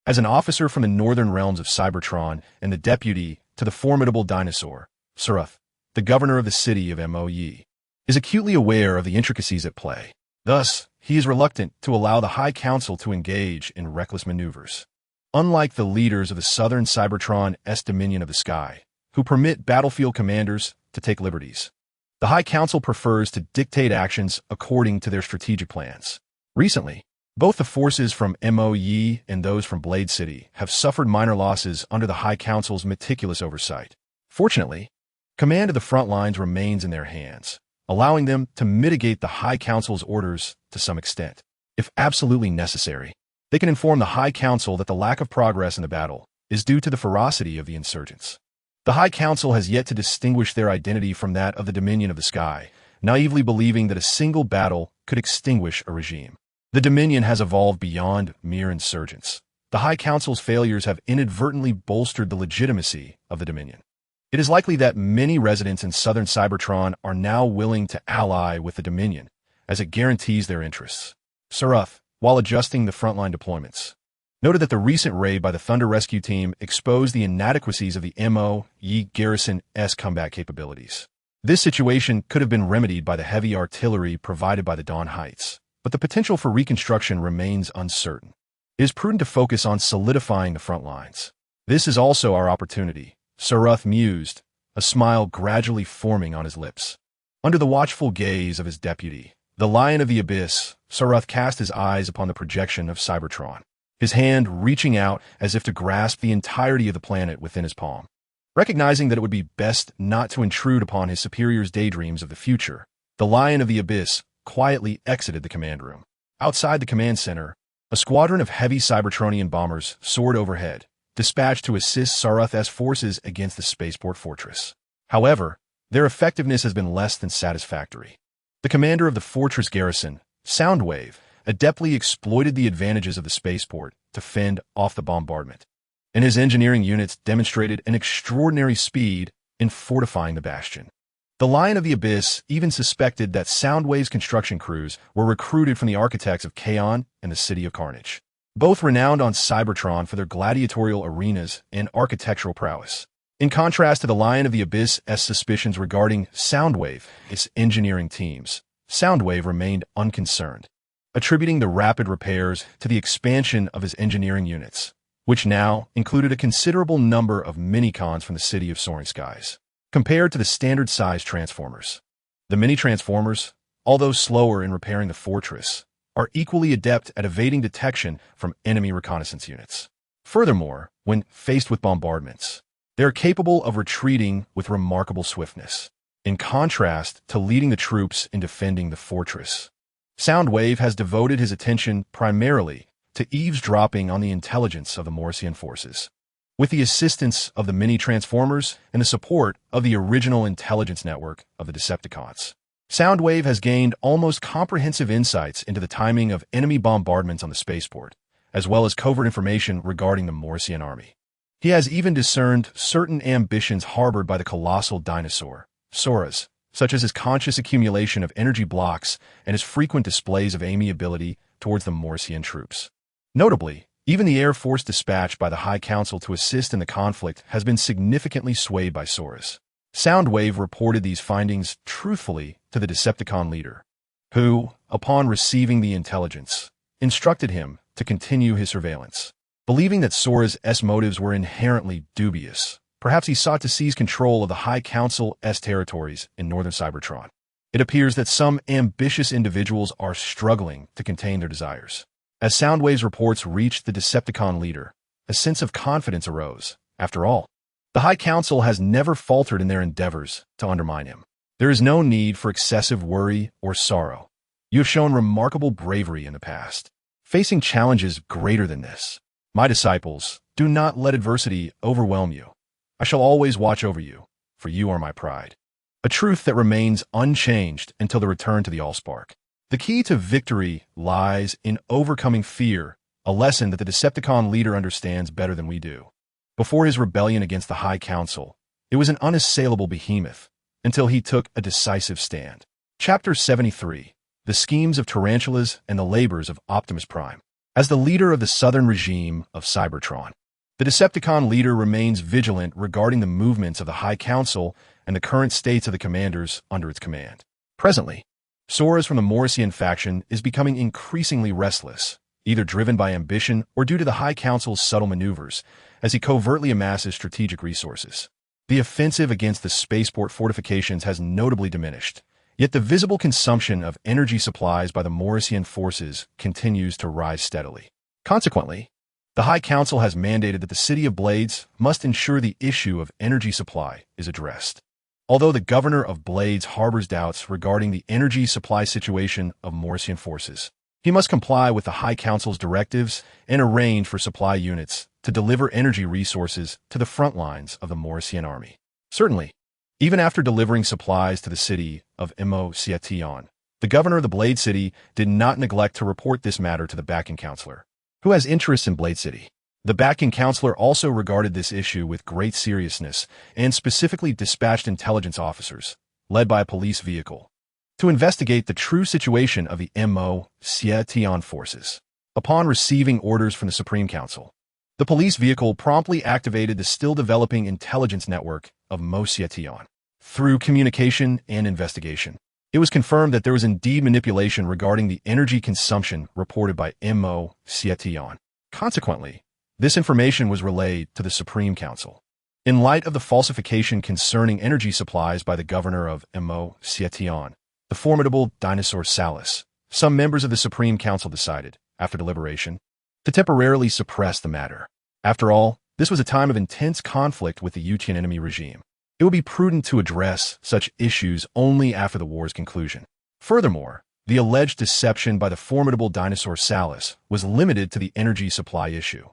As an officer from the northern realms of Cybertron and the deputy to the formidable dinosaur, Surath, the governor of the city of Moe, is acutely aware of the intricacies at play. Thus, he is reluctant to allow the High Council to engage in reckless maneuvers. Unlike the leaders of the southern Cybertron's dominion of the sky, who permit battlefield commanders to take liberties, the High Council prefers to dictate actions according to their strategic plans. Recently, both the forces from Moe and those from Blade City have suffered minor losses under the High Council's meticulous oversight. Fortunately, command of the front lines remains in their hands, allowing them to mitigate the High Council's orders to some extent. If absolutely necessary, they can inform the High Council that the lack of progress in the battle is due to the ferocity of the insurgents. The High Council has yet to distinguish their identity from that of the Dominion of the Sky, naively believing that a single battle could extinguish a regime. The Dominion has evolved beyond mere insurgents. The High Council's failures have inadvertently bolstered the legitimacy of the Dominion. It is likely that many residents in southern Cybertron are now willing to ally with the Dominion, as it guarantees their interests. Surath, while adjusting the frontline deployments, noted that the recent raid by the Thunder Rescue Team exposed the inadequacies of the MOE Garrison's combat capabilities. This situation could have been remedied by the heavy artillery provided by the Dawn Heights, but the potential for reconstruction remains uncertain. It is prudent to focus on solidifying the front lines. This is also our opportunity, Surath mused, a smile gradually forming on his lips. Under the watchful gaze of his deputy, the Lion of the Abyss, Surath cast his eyes upon the projection of Cybertron, his hand reaching out as if to grasp the entirety of the planet within his palm. Recognizing that it would be best not to intrude upon his superior's daydreams of the future, the Lion of the Abyss quietly exited the command room. Outside the command center, a squadron of heavy Cybertronian bombers soared overhead, dispatched to assist Surath's forces against the spaceport fortress. However, their effectiveness has been less than satisfactory. The commander of the fortress garrison, Soundwave, adeptly exploited the advantages of the spaceport to fend off the bombardment, and his engineering units demonstrated an extraordinary speed in fortifying the bastion. The Lion of the Abyss even suspected that Soundwave's construction crews were recruited from the architects of Kaon and the City of Carnage, both renowned on Cybertron for their gladiatorial arenas and architectural prowess. In contrast to the Lion of the Abyss's suspicions regarding Soundwave, its engineering teams, Soundwave remained unconcerned, attributing the rapid repairs to the expansion of his engineering units, which now included a considerable number of minicons from the City of Soaring Skies. Compared to the standard-sized transformers, the mini-transformers, although slower in repairing the fortress, are equally adept at evading detection from enemy reconnaissance units. Furthermore, when faced with bombardments, they are capable of retreating with remarkable swiftness, in contrast to leading the troops in defending the fortress. Soundwave has devoted his attention primarily to eavesdropping on the intelligence of the Morrisian forces. With the assistance of the mini-transformers and the support of the original intelligence network of the Decepticons, Soundwave has gained almost comprehensive insights into the timing of enemy bombardments on the spaceport, as well as covert information regarding the Morrisian army. He has even discerned certain ambitions harbored by the colossal dinosaur, Soras, such as his conscious accumulation of energy blocks and his frequent displays of amiability towards the Morrisian troops. Notably, even the Air Force dispatched by the High Council to assist in the conflict has been significantly swayed by Soras. Soundwave reported these findings truthfully to the Decepticon leader, who, upon receiving the intelligence, instructed him to continue his surveillance. Believing that Soras' motives were inherently dubious, perhaps he sought to seize control of the High Council's territories in northern Cybertron. It appears that some ambitious individuals are struggling to contain their desires. As Soundwave's reports reached the Decepticon leader, a sense of confidence arose. After all, the High Council has never faltered in their endeavors to undermine him. There is no need for excessive worry or sorrow. You have shown remarkable bravery in the past, facing challenges greater than this. My disciples, do not let adversity overwhelm you. I shall always watch over you, for you are my pride. A truth that remains unchanged until the return to the Allspark. The key to victory lies in overcoming fear, a lesson that the Decepticon leader understands better than we do. Before his rebellion against the High Council, it was an unassailable behemoth, until he took a decisive stand. Chapter 73, The Schemes of Tarantulas and the Labors of Optimus Prime. As the leader of the southern regime of Cybertron, the Decepticon leader remains vigilant regarding the movements of the High Council and the current states of the commanders under its command. Presently, Soras from the Morrisian faction is becoming increasingly restless, either driven by ambition or due to the High Council's subtle maneuvers, as he covertly amasses strategic resources. The offensive against the spaceport fortifications has notably diminished, yet the visible consumption of energy supplies by the Morrisian forces continues to rise steadily. Consequently, the High Council has mandated that the City of Blades must ensure the issue of energy supply is addressed. Although the governor of Blades harbors doubts regarding the energy supply situation of Morrisian forces, he must comply with the High Council's directives and arrange for supply units to deliver energy resources to the front lines of the Maurician army. Certainly, even after delivering supplies to the city of Imo-Siation, the governor of the Blade City did not neglect to report this matter to the Bakken Councilor, who has interests in Blade City. The Bakken Councilor also regarded this issue with great seriousness and specifically dispatched intelligence officers, led by a police vehicle, to investigate the true situation of the Imo-Siation forces. Upon receiving orders from the Supreme Council, the police vehicle promptly activated the still-developing intelligence network of Imo-Siation. Through communication and investigation, it was confirmed that there was indeed manipulation regarding the energy consumption reported by Imo-Siation. Consequently, this information was relayed to the Supreme Council. In light of the falsification concerning energy supplies by the governor of Imo-Siation, the formidable dinosaur Salus, some members of the Supreme Council decided, after deliberation, to temporarily suppress the matter. After all, this was a time of intense conflict with the Uchian enemy regime. It would be prudent to address such issues only after the war's conclusion. Furthermore, the alleged deception by the formidable dinosaur Salus was limited to the energy supply issue.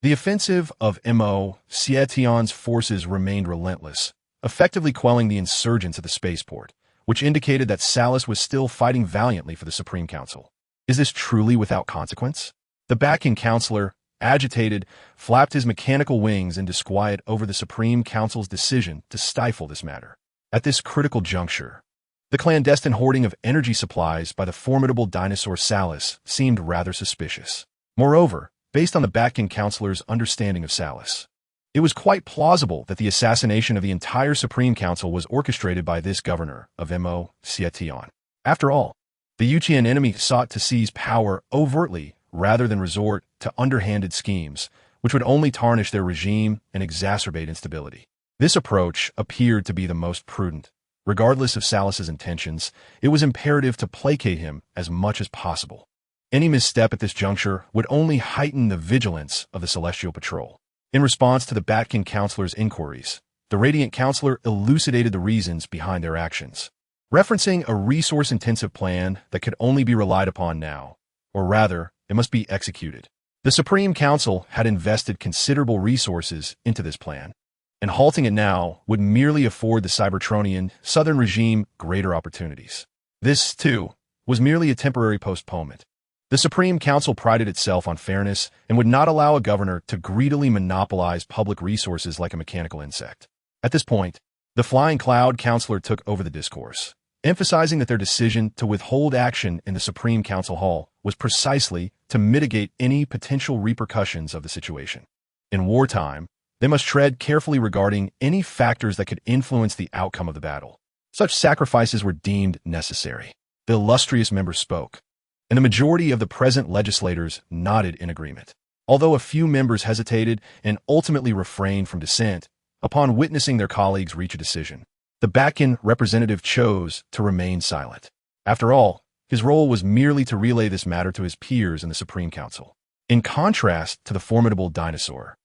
The offensive of Imo-Siation's forces remained relentless, effectively quelling the insurgents at the spaceport, which indicated that Salus was still fighting valiantly for the Supreme Council. Is this truly without consequence? The Bakken Councilor, agitated, flapped his mechanical wings in disquiet over the Supreme Council's decision to stifle this matter. At this critical juncture, the clandestine hoarding of energy supplies by the formidable dinosaur Salus seemed rather suspicious. Moreover, based on the Bakken Councilor's understanding of Salus, it was quite plausible that the assassination of the entire Supreme Council was orchestrated by this governor of Imo-Siation. After all, the Uchian enemy sought to seize power overtly rather than resort to underhanded schemes, which would only tarnish their regime and exacerbate instability. This approach appeared to be the most prudent. Regardless of Salus's intentions, it was imperative to placate him as much as possible. Any misstep at this juncture would only heighten the vigilance of the Celestial Patrol. In response to the Bakken Councilor's inquiries, the Radiant Councilor elucidated the reasons behind their actions, referencing a resource-intensive plan that could only be relied upon now, or rather, it must be executed. The Supreme Council had invested considerable resources into this plan, and halting it now would merely afford the Cybertronian Southern regime greater opportunities. This, too, was merely a temporary postponement. The Supreme Council prided itself on fairness and would not allow a governor to greedily monopolize public resources like a mechanical insect. At this point, the Flying Cloud Councilor took over the discourse, emphasizing that their decision to withhold action in the Supreme Council Hall was precisely to mitigate any potential repercussions of the situation. In wartime, they must tread carefully regarding any factors that could influence the outcome of the battle. Such sacrifices were deemed necessary. The illustrious member spoke, and the majority of the present legislators nodded in agreement. Although a few members hesitated and ultimately refrained from dissent, upon witnessing their colleagues reach a decision, the Bakken representative chose to remain silent. After all, his role was merely to relay this matter to his peers in the Supreme Council. In contrast to the formidable dinosaur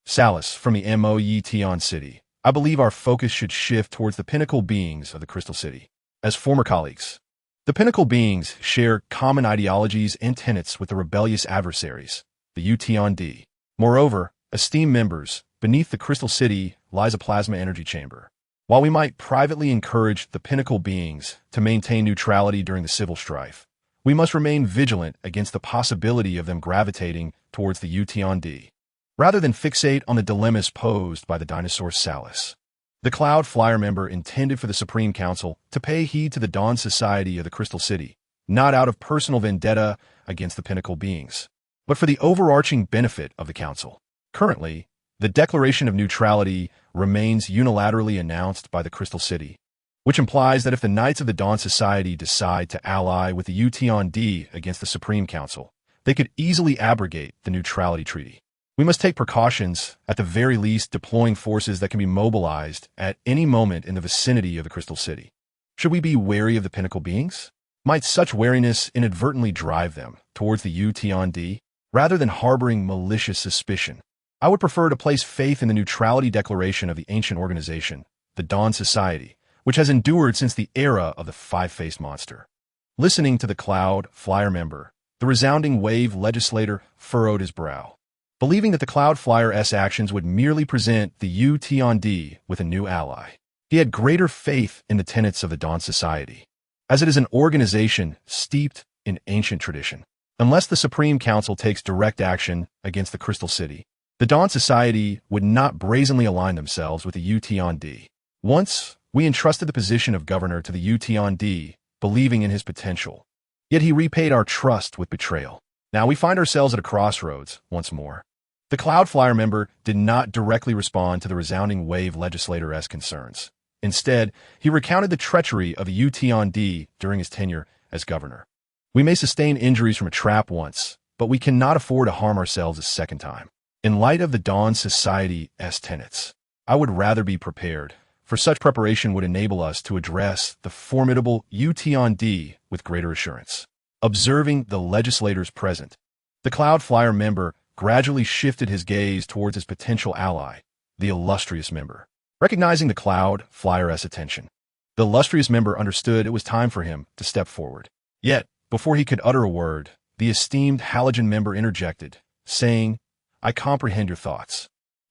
Salus from the Imo-Siation city, I believe our focus should shift towards the pinnacle beings of the Crystal City. As former colleagues, the pinnacle beings share common ideologies and tenets with the rebellious adversaries, the UTOND. Moreover, esteemed members, beneath the Crystal City lies a plasma energy chamber. While we might privately encourage the pinnacle beings to maintain neutrality during the civil strife, we must remain vigilant against the possibility of them gravitating towards the UTOND, rather than fixate on the dilemmas posed by the dinosaur Salus. The Cloud Flyer member intended for the Supreme Council to pay heed to the Dawn Society of the Crystal City, not out of personal vendetta against the pinnacle beings, but for the overarching benefit of the Council. Currently, the Declaration of Neutrality remains unilaterally announced by the Crystal City, which implies that if the Knights of the Dawn Society decide to ally with the UTOND against the Supreme Council, they could easily abrogate the Neutrality Treaty. We must take precautions, at the very least deploying forces that can be mobilized at any moment in the vicinity of the Crystal City. Should we be wary of the pinnacle beings? Might such wariness inadvertently drive them towards the UTOND, rather than harboring malicious suspicion? I would prefer to place faith in the neutrality declaration of the ancient organization, the Dawn Society, which has endured since the era of the five-faced monster. Listening to the Cloud Flyer member, the resounding wave legislator furrowed his brow. believing that the Cloudflyer's actions would merely present the UTOD with a new ally. He had greater faith in the tenets of the Dawn Society, as it is an organization steeped in ancient tradition. Unless the Supreme Council takes direct action against the Crystal City, the Dawn Society would not brazenly align themselves with the UTOD. Once, we entrusted the position of governor to the UTOD, believing in his potential. Yet he repaid our trust with betrayal. Now we find ourselves at a crossroads once more. The Cloudflyer member did not directly respond to the resounding wave legislator's concerns. Instead, he recounted the treachery of the UTOD during his tenure as governor. We may sustain injuries from a trap once, but we cannot afford to harm ourselves a second time. In light of the Dawn Society's tenets, I would rather be prepared, for such preparation would enable us to address the formidable UTOD with greater assurance. Observing the legislators present, the Cloudflyer member gradually shifted his gaze towards his potential ally, the illustrious member. Recognizing the Cloudflyer's attention, the illustrious member understood it was time for him to step forward. Yet, before he could utter a word, the esteemed halogen member interjected, saying, "I comprehend your thoughts.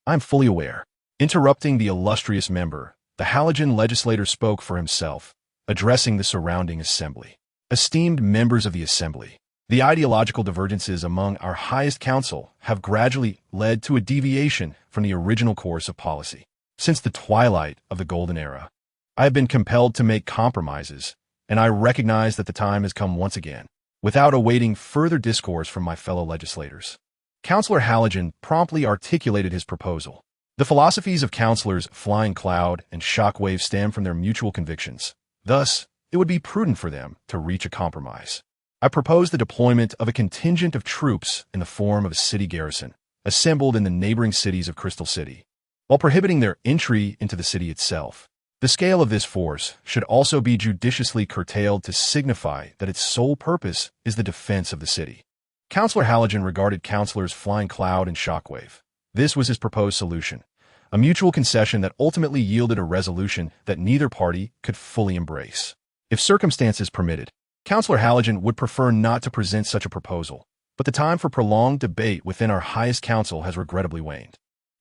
I am fully aware." Interrupting the illustrious member, the halogen legislator spoke for himself, addressing the surrounding assembly. Esteemed members of the assembly, the ideological divergences among our highest council have gradually led to a deviation from the original course of policy. Since the twilight of the Golden Era, I have been compelled to make compromises, and I recognize that the time has come once again. Without awaiting further discourse from my fellow legislators, Councillor Halogen promptly articulated his proposal. The philosophies of Councillors Flying Cloud and Shockwave stem from their mutual convictions. Thus, it would be prudent for them to reach a compromise. I propose the deployment of a contingent of troops in the form of a city garrison, assembled in the neighboring cities of Crystal City, while prohibiting their entry into the city itself. The scale of this force should also be judiciously curtailed to signify that its sole purpose is the defense of the city. Councillor Halogen regarded Councillors Flying Cloud and Shockwave. This was his proposed solution, a mutual concession that ultimately yielded a resolution that neither party could fully embrace. If circumstances permitted, Councillor Halogen would prefer not to present such a proposal, but the time for prolonged debate within our highest council has regrettably waned.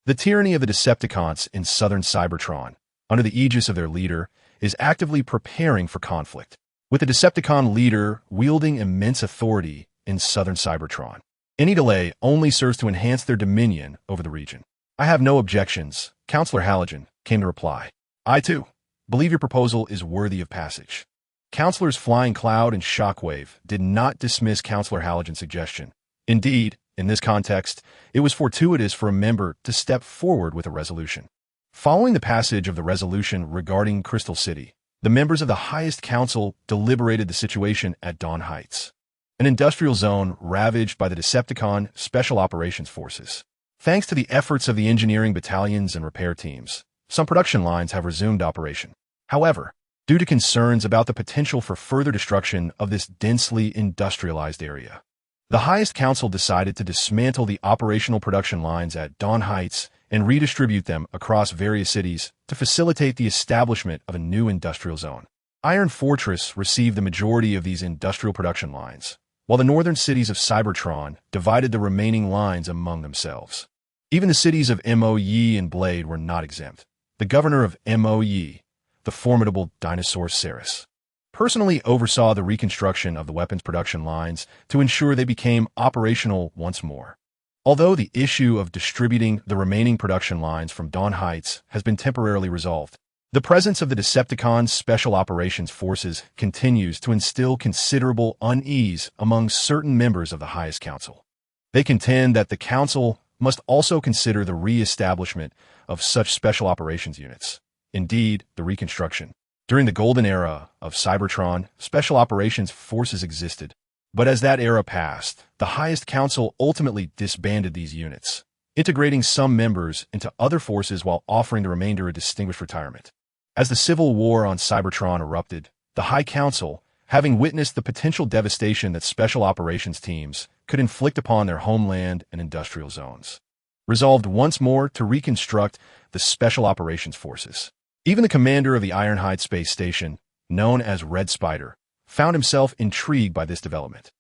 The tyranny of the Decepticons in southern Cybertron, under the aegis of their leader, is actively preparing for conflict, with the Decepticon leader wielding immense authority in southern Cybertron. Any delay only serves to enhance their dominion over the region. I have no objections, Councillor Halogen came to reply. I, too, believe your proposal is worthy of passage. Councillors Flying Cloud and Shockwave did not dismiss Councillor Halogen's suggestion. Indeed, in this context, it was fortuitous for a member to step forward with a resolution. Following the passage of the resolution regarding Crystal City, the members of the highest council deliberated the situation at Dawn Heights, an industrial zone ravaged by the Decepticon Special Operations Forces. Thanks to the efforts of the engineering battalions and repair teams, some production lines have resumed operation. However, due to concerns about the potential for further destruction of this densely industrialized area, the highest council decided to dismantle the operational production lines at Dawn Heights and redistribute them across various cities to facilitate the establishment of a new industrial zone. Iron Fortress received the majority of these industrial production lines, while the northern cities of Cybertron divided the remaining lines among themselves. Even the cities of Moye and Blade were not exempt. The governor of Moye, the formidable dinosaur Ceres, personally oversaw the reconstruction of the weapons production lines to ensure they became operational once more. Although the issue of distributing the remaining production lines from Dawn Heights has been temporarily resolved, the presence of the Decepticon Special Operations Forces continues to instill considerable unease among certain members of the highest council. They contend that the council must also consider the re-establishment of such special operations units. Indeed, the reconstruction. During the Golden Era of Cybertron, Special Operations Forces existed. But as that era passed, the highest council ultimately disbanded these units, integrating some members into other forces while offering the remainder a distinguished retirement. As the civil war on Cybertron erupted, the High Council, having witnessed the potential devastation that special operations teams could inflict upon their homeland and industrial zones, resolved once more to reconstruct the Special Operations Forces. Even the commander of the Ironhide space station, known as Red Spider, found himself intrigued by this development.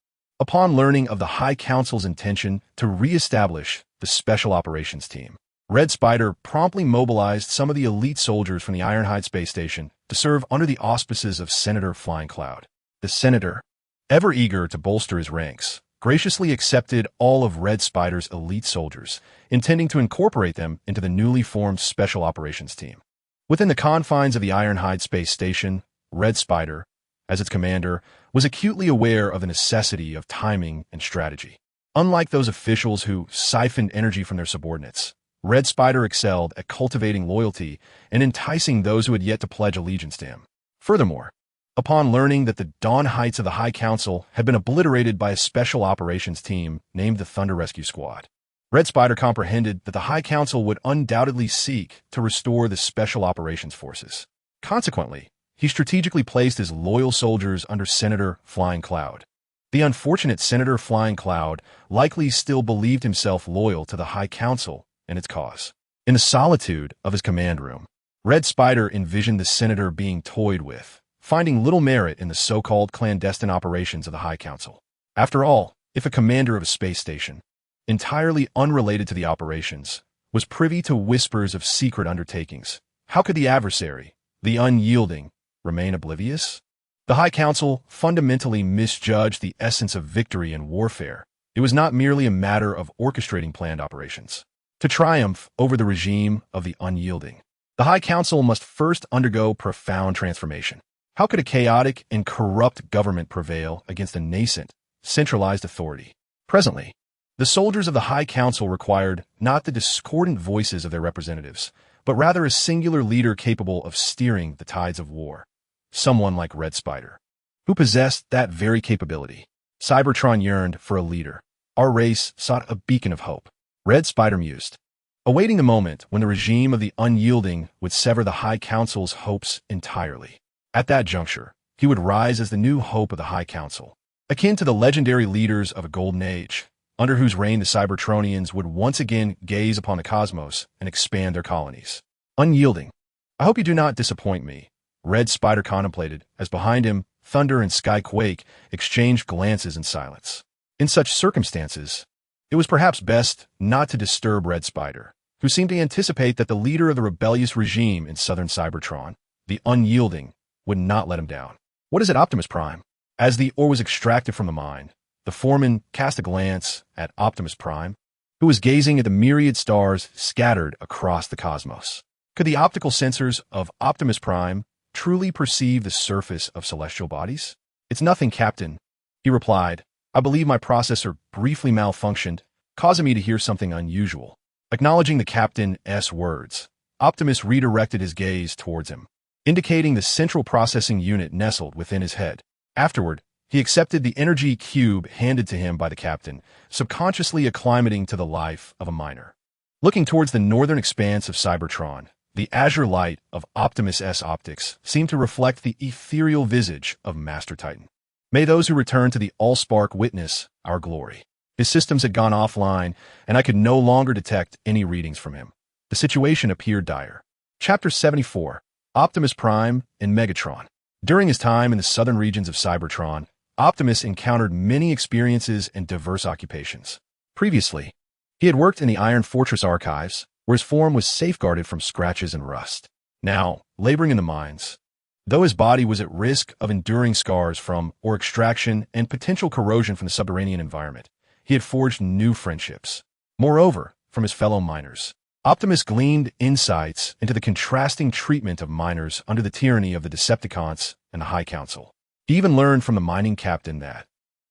Upon learning of the High Council's intention to re-establish the Special Operations Team, Red Spider promptly mobilized some of the elite soldiers from the Ironhide space station to serve under the auspices of Senator Flying Cloud. The Senator, ever eager to bolster his ranks, graciously accepted all of Red Spider's elite soldiers, intending to incorporate them into the newly formed Special Operations Team. Within the confines of the Ironhide space station, Red Spider, as its commander, was acutely aware of the necessity of timing and strategy. Unlike those officials who siphoned energy from their subordinates, Red Spider excelled at cultivating loyalty and enticing those who had yet to pledge allegiance to him. Furthermore, upon learning that the Dawn Heights of the High Council had been obliterated by a special operations team named the Thunder Rescue Squad, Red Spider comprehended that the High Council would undoubtedly seek to restore the Special Operations Forces. Consequently, he strategically placed his loyal soldiers under Senator Flying Cloud. The unfortunate Senator Flying Cloud likely still believed himself loyal to the High Council and its cause. In the solitude of his command room, Red Spider envisioned the senator being toyed with, finding little merit in the so-called clandestine operations of the High Council. After all, if a commander of a space station, entirely unrelated to the operations, was privy to whispers of secret undertakings, how could the adversary, the unyielding, remain oblivious? The High Council fundamentally misjudged the essence of victory in warfare. It was not merely a matter of orchestrating planned operations. To triumph over the regime of the unyielding, the High Council must first undergo profound transformation. How could a chaotic and corrupt government prevail against a nascent, centralized authority? Presently, the soldiers of the High Council required not the discordant voices of their representatives, but rather a singular leader capable of steering the tides of war. Someone like Red Spider, who possessed that very capability. Cybertron yearned for a leader. Our race sought a beacon of hope. Red Spider mused, awaiting the moment when the regime of the unyielding would sever the High Council's hopes entirely. At that juncture, he would rise as the new hope of the High Council, akin to the legendary leaders of a Golden Age, under whose reign the Cybertronians would once again gaze upon the cosmos and expand their colonies. Unyielding. I hope you do not disappoint me, Red Spider contemplated, as behind him, Thunder and Skyquake exchanged glances in silence. In such circumstances, it was perhaps best not to disturb Red Spider, who seemed to anticipate that the leader of the rebellious regime in southern Cybertron, the Unyielding, would not let him down. What is it, Optimus Prime? As the ore was extracted from the mine, the foreman cast a glance at Optimus Prime, who was gazing at the myriad stars scattered across the cosmos. Could the optical sensors of Optimus Prime truly perceive the surface of celestial bodies? It's nothing, Captain, he replied. I believe my processor briefly malfunctioned, causing me to hear something unusual. Acknowledging the captain's words, Optimus redirected his gaze towards him, indicating the central processing unit nestled within his head. Afterward, he accepted the energy cube handed to him by the captain, subconsciously acclimating to the life of a miner. Looking towards the northern expanse of Cybertron, the azure light of Optimus' optics seemed to reflect the ethereal visage of Master Titan. May those who return to the Allspark witness our glory. His systems had gone offline, and I could no longer detect any readings from him. The situation appeared dire. Chapter 74, Optimus Prime and Megatron. During his time in the southern regions of Cybertron, Optimus encountered many experiences and diverse occupations. Previously, he had worked in the Iron Fortress archives, where his form was safeguarded from scratches and rust. Now, laboring in the mines, though his body was at risk of enduring scars from ore extraction and potential corrosion from the subterranean environment, he had forged new friendships. Moreover, from his fellow miners, Optimus gleaned insights into the contrasting treatment of miners under the tyranny of the Decepticons and the High Council. He even learned from the mining captain that,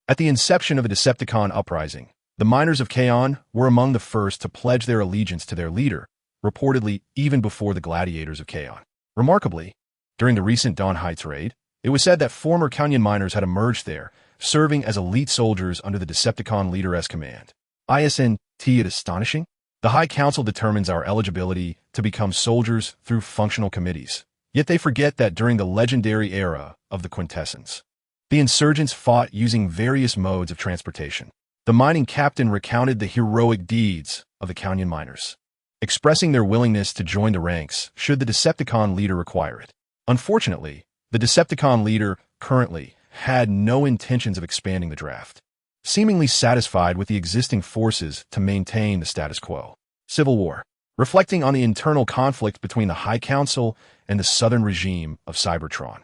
at the inception of the Decepticon Uprising, the miners of Kaon were among the first to pledge their allegiance to their leader, reportedly even before the gladiators of Kaon. Remarkably, during the recent Dawn Heights raid, it was said that former Kaonian miners had emerged there, serving as elite soldiers under the Decepticon leader's command. Isn't it astonishing? The High Council determines our eligibility to become soldiers through functional committees, yet they forget that during the legendary era of the Quintessence, the insurgents fought using various modes of transportation. The mining captain recounted the heroic deeds of the Kaonian miners, expressing their willingness to join the ranks should the Decepticon leader require it. Unfortunately, the Decepticon leader currently had no intentions of expanding the draft. seemingly satisfied with the existing forces to maintain the status quo. Civil War. Reflecting on the internal conflict between the High Council and the Southern regime of Cybertron,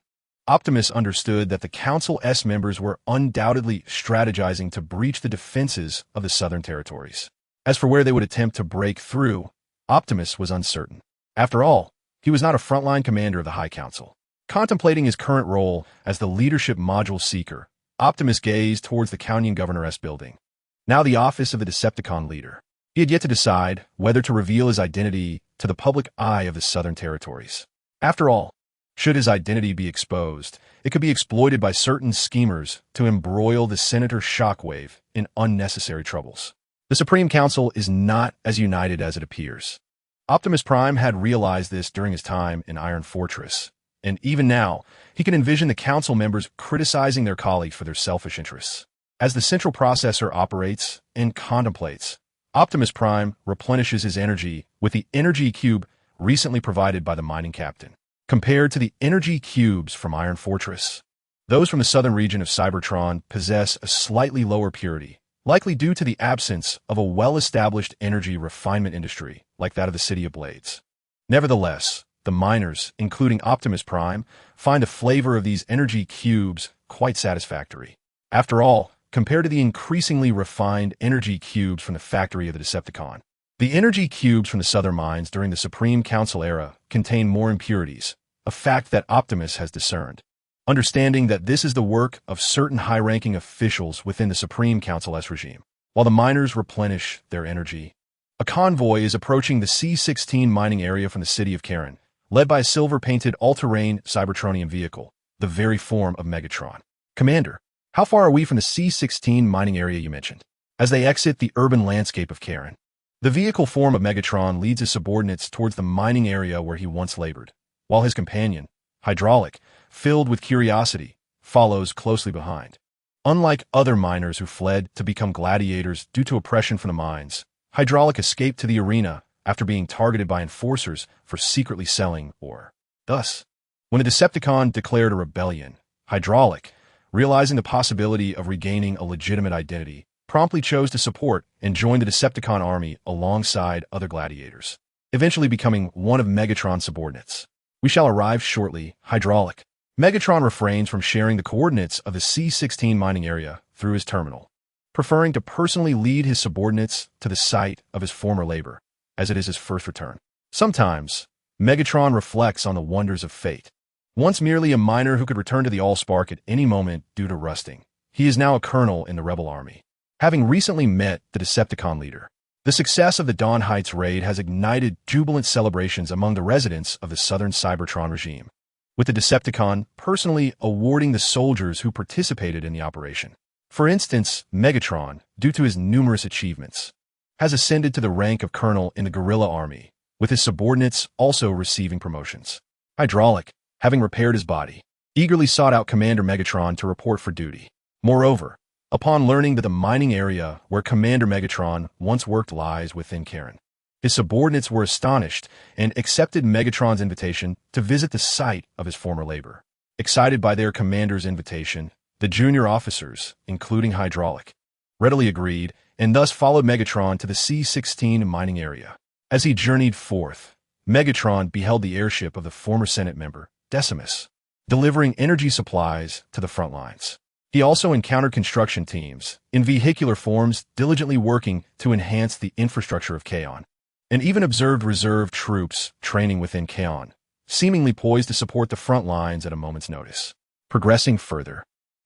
Optimus understood that the Council's members were undoubtedly strategizing to breach the defenses of the Southern territories. As for where they would attempt to break through, Optimus was uncertain. After all, he was not a frontline commander of the High Council. Contemplating his current role as the leadership module seeker, Optimus gazed towards the Kaonian governor's building, now the office of the Decepticon leader. He had yet to decide whether to reveal his identity to the public eye of the Southern territories. After all, should his identity be exposed, it could be exploited by certain schemers to embroil the Senator Shockwave in unnecessary troubles. The Supreme Council is not as united as it appears. Optimus Prime had realized this during his time in Iron Fortress, and even now, he can envision the Council members criticizing their colleagues for their selfish interests. As the central processor operates and contemplates, Optimus Prime replenishes his energy with the energy cube recently provided by the mining captain. Compared to the energy cubes from Iron Fortress, those from the southern region of Cybertron possess a slightly lower purity, likely due to the absence of a well-established energy refinement industry like that of the city of Blades. Nevertheless, the miners, including Optimus Prime, find the flavor of these energy cubes quite satisfactory. After all, compared to the increasingly refined energy cubes from the factory of the Decepticon, the energy cubes from the southern mines during the Supreme Council era contain more impurities, a fact that Optimus has discerned. Understanding that this is the work of certain high-ranking officials within the Supreme Council's regime, while the miners replenish their energy, a convoy is approaching the C-16 mining area from the city of Kaon, led by a silver-painted all-terrain Cybertronian vehicle, the very form of Megatron. Commander, how far are we from the C-16 mining area you mentioned? As they exit the urban landscape of Kaon, the vehicle form of Megatron leads his subordinates towards the mining area where he once labored, while his companion, Hydraulic, filled with curiosity, follows closely behind. Unlike other miners who fled to become gladiators due to oppression from the mines, Hydraulic escaped to the arena after being targeted by enforcers for secretly selling ore. Thus, when the Decepticon declared a rebellion, Hydraulic, realizing the possibility of regaining a legitimate identity, promptly chose to support and join the Decepticon army alongside other gladiators, eventually becoming one of Megatron's subordinates. We shall arrive shortly, Hydraulic. Megatron refrains from sharing the coordinates of the C-16 mining area through his terminal, preferring to personally lead his subordinates to the site of his former labor, as it is his first return. Sometimes, Megatron reflects on the wonders of fate. Once merely a miner who could return to the Allspark at any moment due to rusting, he is now a colonel in the rebel army. Having recently met the Decepticon leader, the success of the Dawn Heights raid has ignited jubilant celebrations among the residents of the southern Cybertron regime, with the Decepticon personally awarding the soldiers who participated in the operation. For instance, Megatron, due to his numerous achievements, has ascended to the rank of colonel in the guerrilla army, with his subordinates also receiving promotions. Hydraulic, having repaired his body, eagerly sought out Commander Megatron to report for duty. Moreover, upon learning that the mining area where Commander Megatron once worked lies within Kaon, his subordinates were astonished and accepted Megatron's invitation to visit the site of his former labor. Excited by their commander's invitation, the junior officers, including Hydraulic, readily agreed and thus followed Megatron to the C-16 mining area. As he journeyed forth, Megatron beheld the airship of the former Senate member, Decimus, delivering energy supplies to the front lines. He also encountered construction teams, in vehicular forms, diligently working to enhance the infrastructure of Kaon, and even observed reserve troops training within Kaon, seemingly poised to support the front lines at a moment's notice. Progressing further,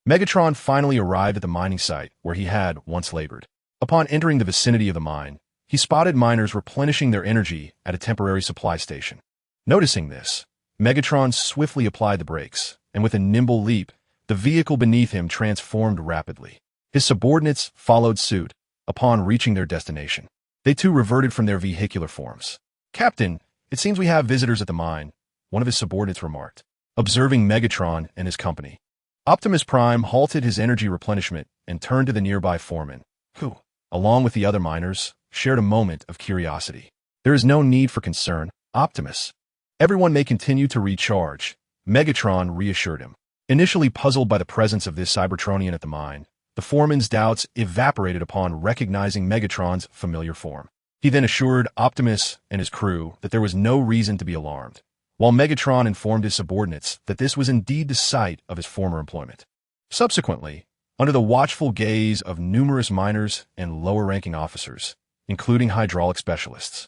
Megatron finally arrived at the mining site where he had once labored. Upon entering the vicinity of the mine, he spotted miners replenishing their energy at a temporary supply station. Noticing this, Megatron swiftly applied the brakes, and with a nimble leap, the vehicle beneath him transformed rapidly. His subordinates followed suit. Upon reaching their destination, they too reverted from their vehicular forms. "Captain, it seems we have visitors at the mine," one of his subordinates remarked, observing Megatron and his company. Optimus Prime halted his energy replenishment and turned to the nearby foreman, who, along with the other miners, shared a moment of curiosity. "There is no need for concern, Optimus. Everyone may continue to recharge," Megatron reassured him. Initially puzzled by the presence of this Cybertronian at the mine, the foreman's doubts evaporated upon recognizing Megatron's familiar form. He then assured Optimus and his crew that there was no reason to be alarmed, while Megatron informed his subordinates that this was indeed the site of his former employment. Subsequently, under the watchful gaze of numerous miners and lower-ranking officers, including hydraulic specialists,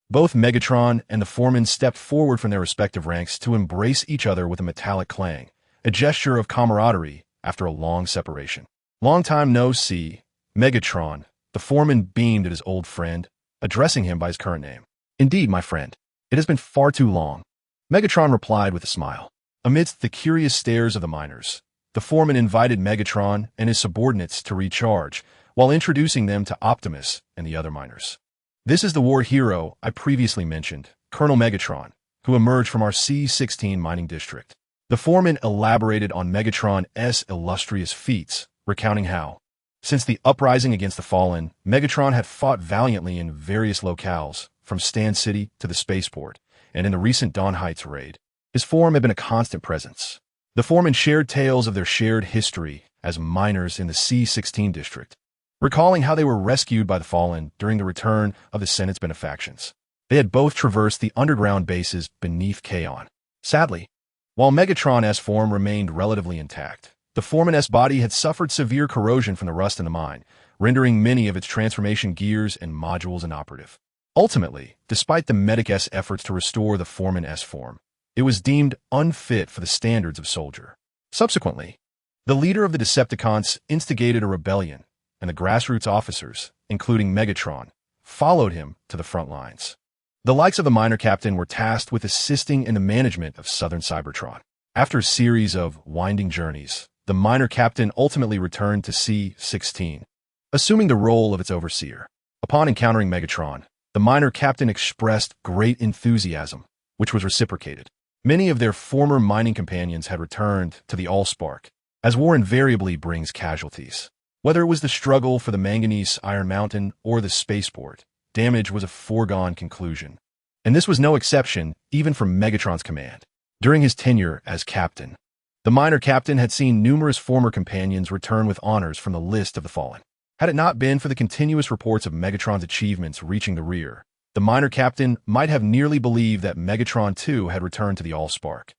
both Megatron and the foreman stepped forward from their respective ranks to embrace each other with a metallic clang, a gesture of camaraderie after a long separation. Long time no see, Megatron. The foreman beamed at his old friend, addressing him by his current name. Indeed, my friend. It has been far too long. Megatron replied with a smile. Amidst the curious stares of the miners, the foreman invited Megatron and his subordinates to recharge, while introducing them to Optimus and the other miners. This is the war hero I previously mentioned, Colonel Megatron, who emerged from our C-16 mining district. The foreman elaborated on Megatron's illustrious feats, recounting how, since the uprising against the Fallen, Megatron had fought valiantly in various locales, from Stand City to the spaceport, and in the recent Dawn Heights raid. His form had been a constant presence. The foreman shared tales of their shared history as miners in the C-16 district, recalling how they were rescued by the Fallen during the return of the Senate's benefactions. They had both traversed the underground bases beneath Kaon. Sadly, while Megatron's form remained relatively intact, the foreman's body had suffered severe corrosion from the rust in the mine, rendering many of its transformation gears and modules inoperative. Ultimately, despite the medic's efforts to restore the foreman's form, it was deemed unfit for the standards of soldier. Subsequently, the leader of the Decepticons instigated a rebellion, and the grassroots officers, including Megatron, followed him to the front lines. The likes of the miner captain were tasked with assisting in the management of southern Cybertron. After a series of winding journeys, the miner captain ultimately returned to C-16, assuming the role of its overseer. Upon encountering Megatron, the miner captain expressed great enthusiasm, which was reciprocated. Many of their former mining companions had returned to the Allspark, as war invariably brings casualties. Whether it was the struggle for the manganese Iron Mountain or the spaceport, damage was a foregone conclusion. And this was no exception, even for Megatron's command. During his tenure as captain, the miner captain had seen numerous former companions return with honors from the list of the fallen. Had it not been for the continuous reports of Megatron's achievements reaching the rear, the miner captain might have nearly believed that Megatron too had returned to the Allspark.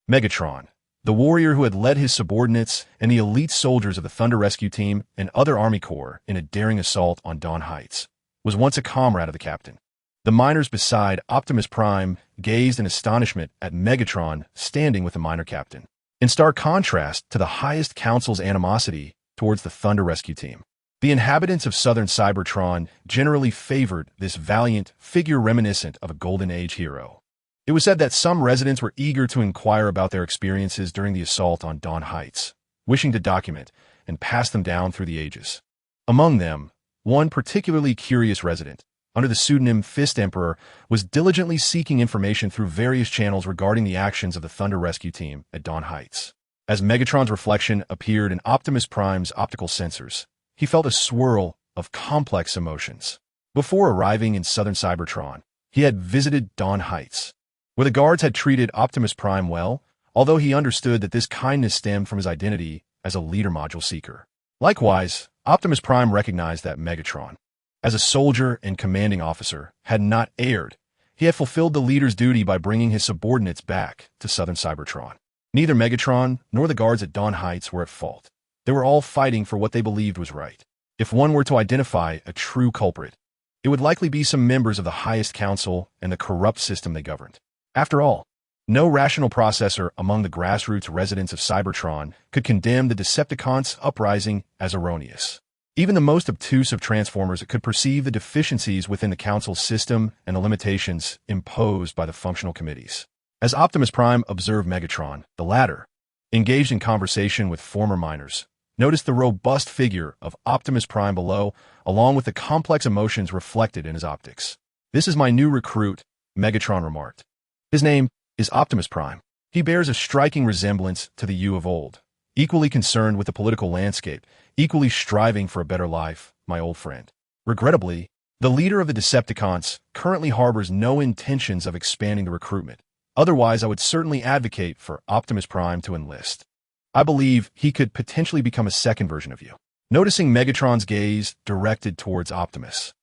Megatron, the warrior who had led his subordinates and the elite soldiers of the Thunder Rescue Team and other Army Corps in a daring assault on Dawn Heights, was once a comrade of the captain. The miners beside Optimus Prime gazed in astonishment at Megatron standing with the miner captain, in stark contrast to the highest council's animosity towards the Thunder Rescue Team. The inhabitants of southern Cybertron generally favored this valiant figure reminiscent of a Golden Age hero. It was said that some residents were eager to inquire about their experiences during the assault on Dawn Heights, wishing to document and pass them down through the ages. Among them, one particularly curious resident, under the pseudonym Fist Emperor, was diligently seeking information through various channels regarding the actions of the Thunder Rescue Team at Dawn Heights. As Megatron's reflection appeared in Optimus Prime's optical sensors, he felt a swirl of complex emotions. Before arriving in southern Cybertron, he had visited Dawn Heights, where the guards had treated Optimus Prime well, although he understood that this kindness stemmed from his identity as a leader module seeker. Likewise, Optimus Prime recognized that Megatron, as a soldier and commanding officer, had not erred. He had fulfilled the leader's duty by bringing his subordinates back to southern Cybertron. Neither Megatron nor the guards at Dawn Heights were at fault. They were all fighting for what they believed was right. If one were to identify a true culprit, it would likely be some members of the highest council and the corrupt system they governed. After all, no rational processor among the grassroots residents of Cybertron could condemn the Decepticons' uprising as erroneous. Even the most obtuse of Transformers could perceive the deficiencies within the Council's system and the limitations imposed by the functional committees. As Optimus Prime observed Megatron, the latter, engaged in conversation with former miners, noticed the robust figure of Optimus Prime below, along with the complex emotions reflected in his optics. "This is my new recruit," Megatron remarked. "His name is Optimus Prime. He bears a striking resemblance to the you of old, equally concerned with the political landscape, equally striving for a better life, my old friend." Regrettably, the leader of the Decepticons currently harbors no intentions of expanding the recruitment. Otherwise, I would certainly advocate for Optimus Prime to enlist. I believe he could potentially become a second version of you. noticing Megatron's gaze directed towards Optimus.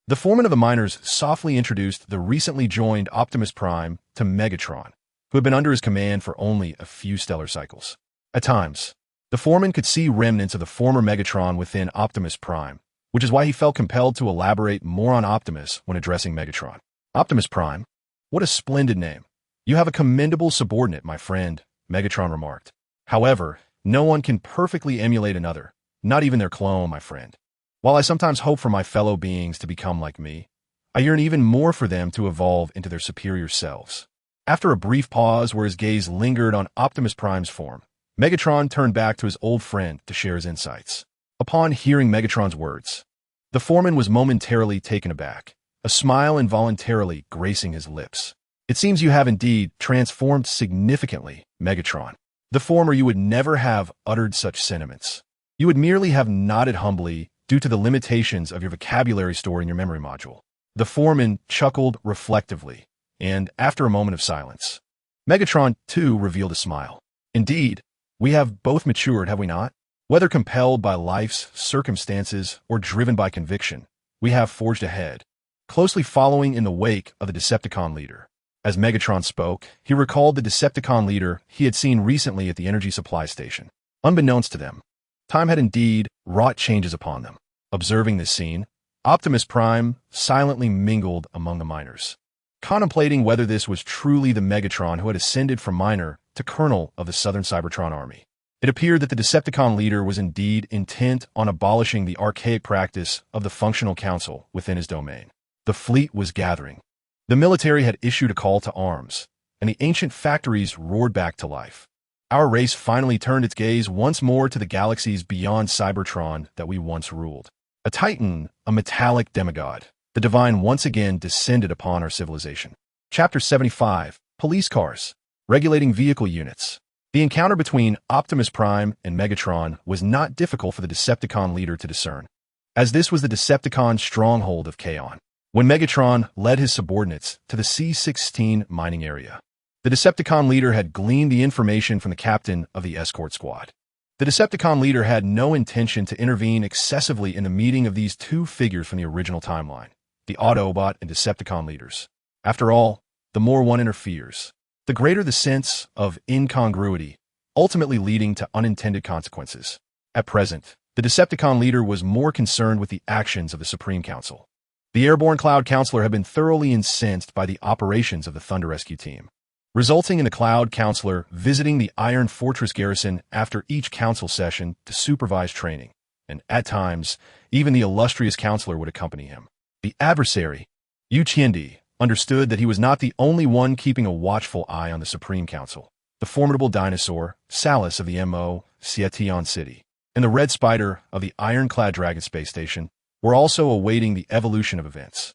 The foreman of the miners softly introduced the recently joined Optimus Prime to Megatron, who had been under his command for only a few stellar cycles. At times, the foreman could see remnants of the former Megatron within Optimus Prime, which is why he felt compelled to elaborate more on Optimus when addressing Megatron. Optimus Prime? What a splendid name. You have a commendable subordinate, my friend, Megatron remarked. However, no one can perfectly emulate another, not even their clone, my friend. While I sometimes hope for my fellow beings to become like me, I yearn even more for them to evolve into their superior selves. After a brief pause where his gaze lingered on Optimus Prime's form, Megatron turned back to his old friend to share his insights. Upon hearing Megatron's words, the foreman was momentarily taken aback, a smile involuntarily gracing his lips. It seems you have indeed transformed significantly, Megatron. The former you would never have uttered such sentiments. You would merely have nodded humbly due to the limitations of your vocabulary stored in your memory module. The foreman chuckled reflectively, and after a moment of silence, Megatron, too, revealed a smile. Indeed, we have both matured, have we not? Whether compelled by life's circumstances or driven by conviction, we have forged ahead, closely following in the wake of the Decepticon leader. As Megatron spoke, he recalled the Decepticon leader he had seen recently at the energy supply station. Unbeknownst to them, time had indeed wrought changes upon them. Observing this scene, Optimus Prime silently mingled among the miners, contemplating whether this was truly the Megatron who had ascended from miner to colonel of the Southern Cybertron army. It appeared that the Decepticon leader was indeed intent on abolishing the archaic practice of the functional council within his domain. The fleet was gathering. The military had issued a call to arms, and the ancient factories roared back to life. Our race finally turned its gaze once more to the galaxies beyond Cybertron that we once ruled. A titan, a metallic demigod, the divine once again descended upon our civilization. Chapter 75, Police Cars, Regulating Vehicle Units. The encounter between Optimus Prime and Megatron was not difficult for the Decepticon leader to discern, as this was the Decepticon stronghold of Kaon. When Megatron led his subordinates to the C-16 mining area, the Decepticon leader had gleaned the information from the captain of the escort squad. The Decepticon leader had no intention to intervene excessively in the meeting of these two figures from the original timeline, the Autobot and Decepticon leaders. After all, the more one interferes, the greater the sense of incongruity, ultimately leading to unintended consequences. At present, the Decepticon leader was more concerned with the actions of the Supreme Council. The Airborne Cloud Counselor had been thoroughly incensed by the operations of the Thunder Rescue team, resulting in the Cloud Counselor visiting the Iron Fortress garrison after each council session to supervise training, and at times, even the illustrious counselor would accompany him. The adversary, Yu Qiandi, understood that he was not the only one keeping a watchful eye on the Supreme Council. The formidable dinosaur, Salus of the MO, Seation City, and the Red Spider of the Ironclad Dragon Space Station were also awaiting the evolution of events.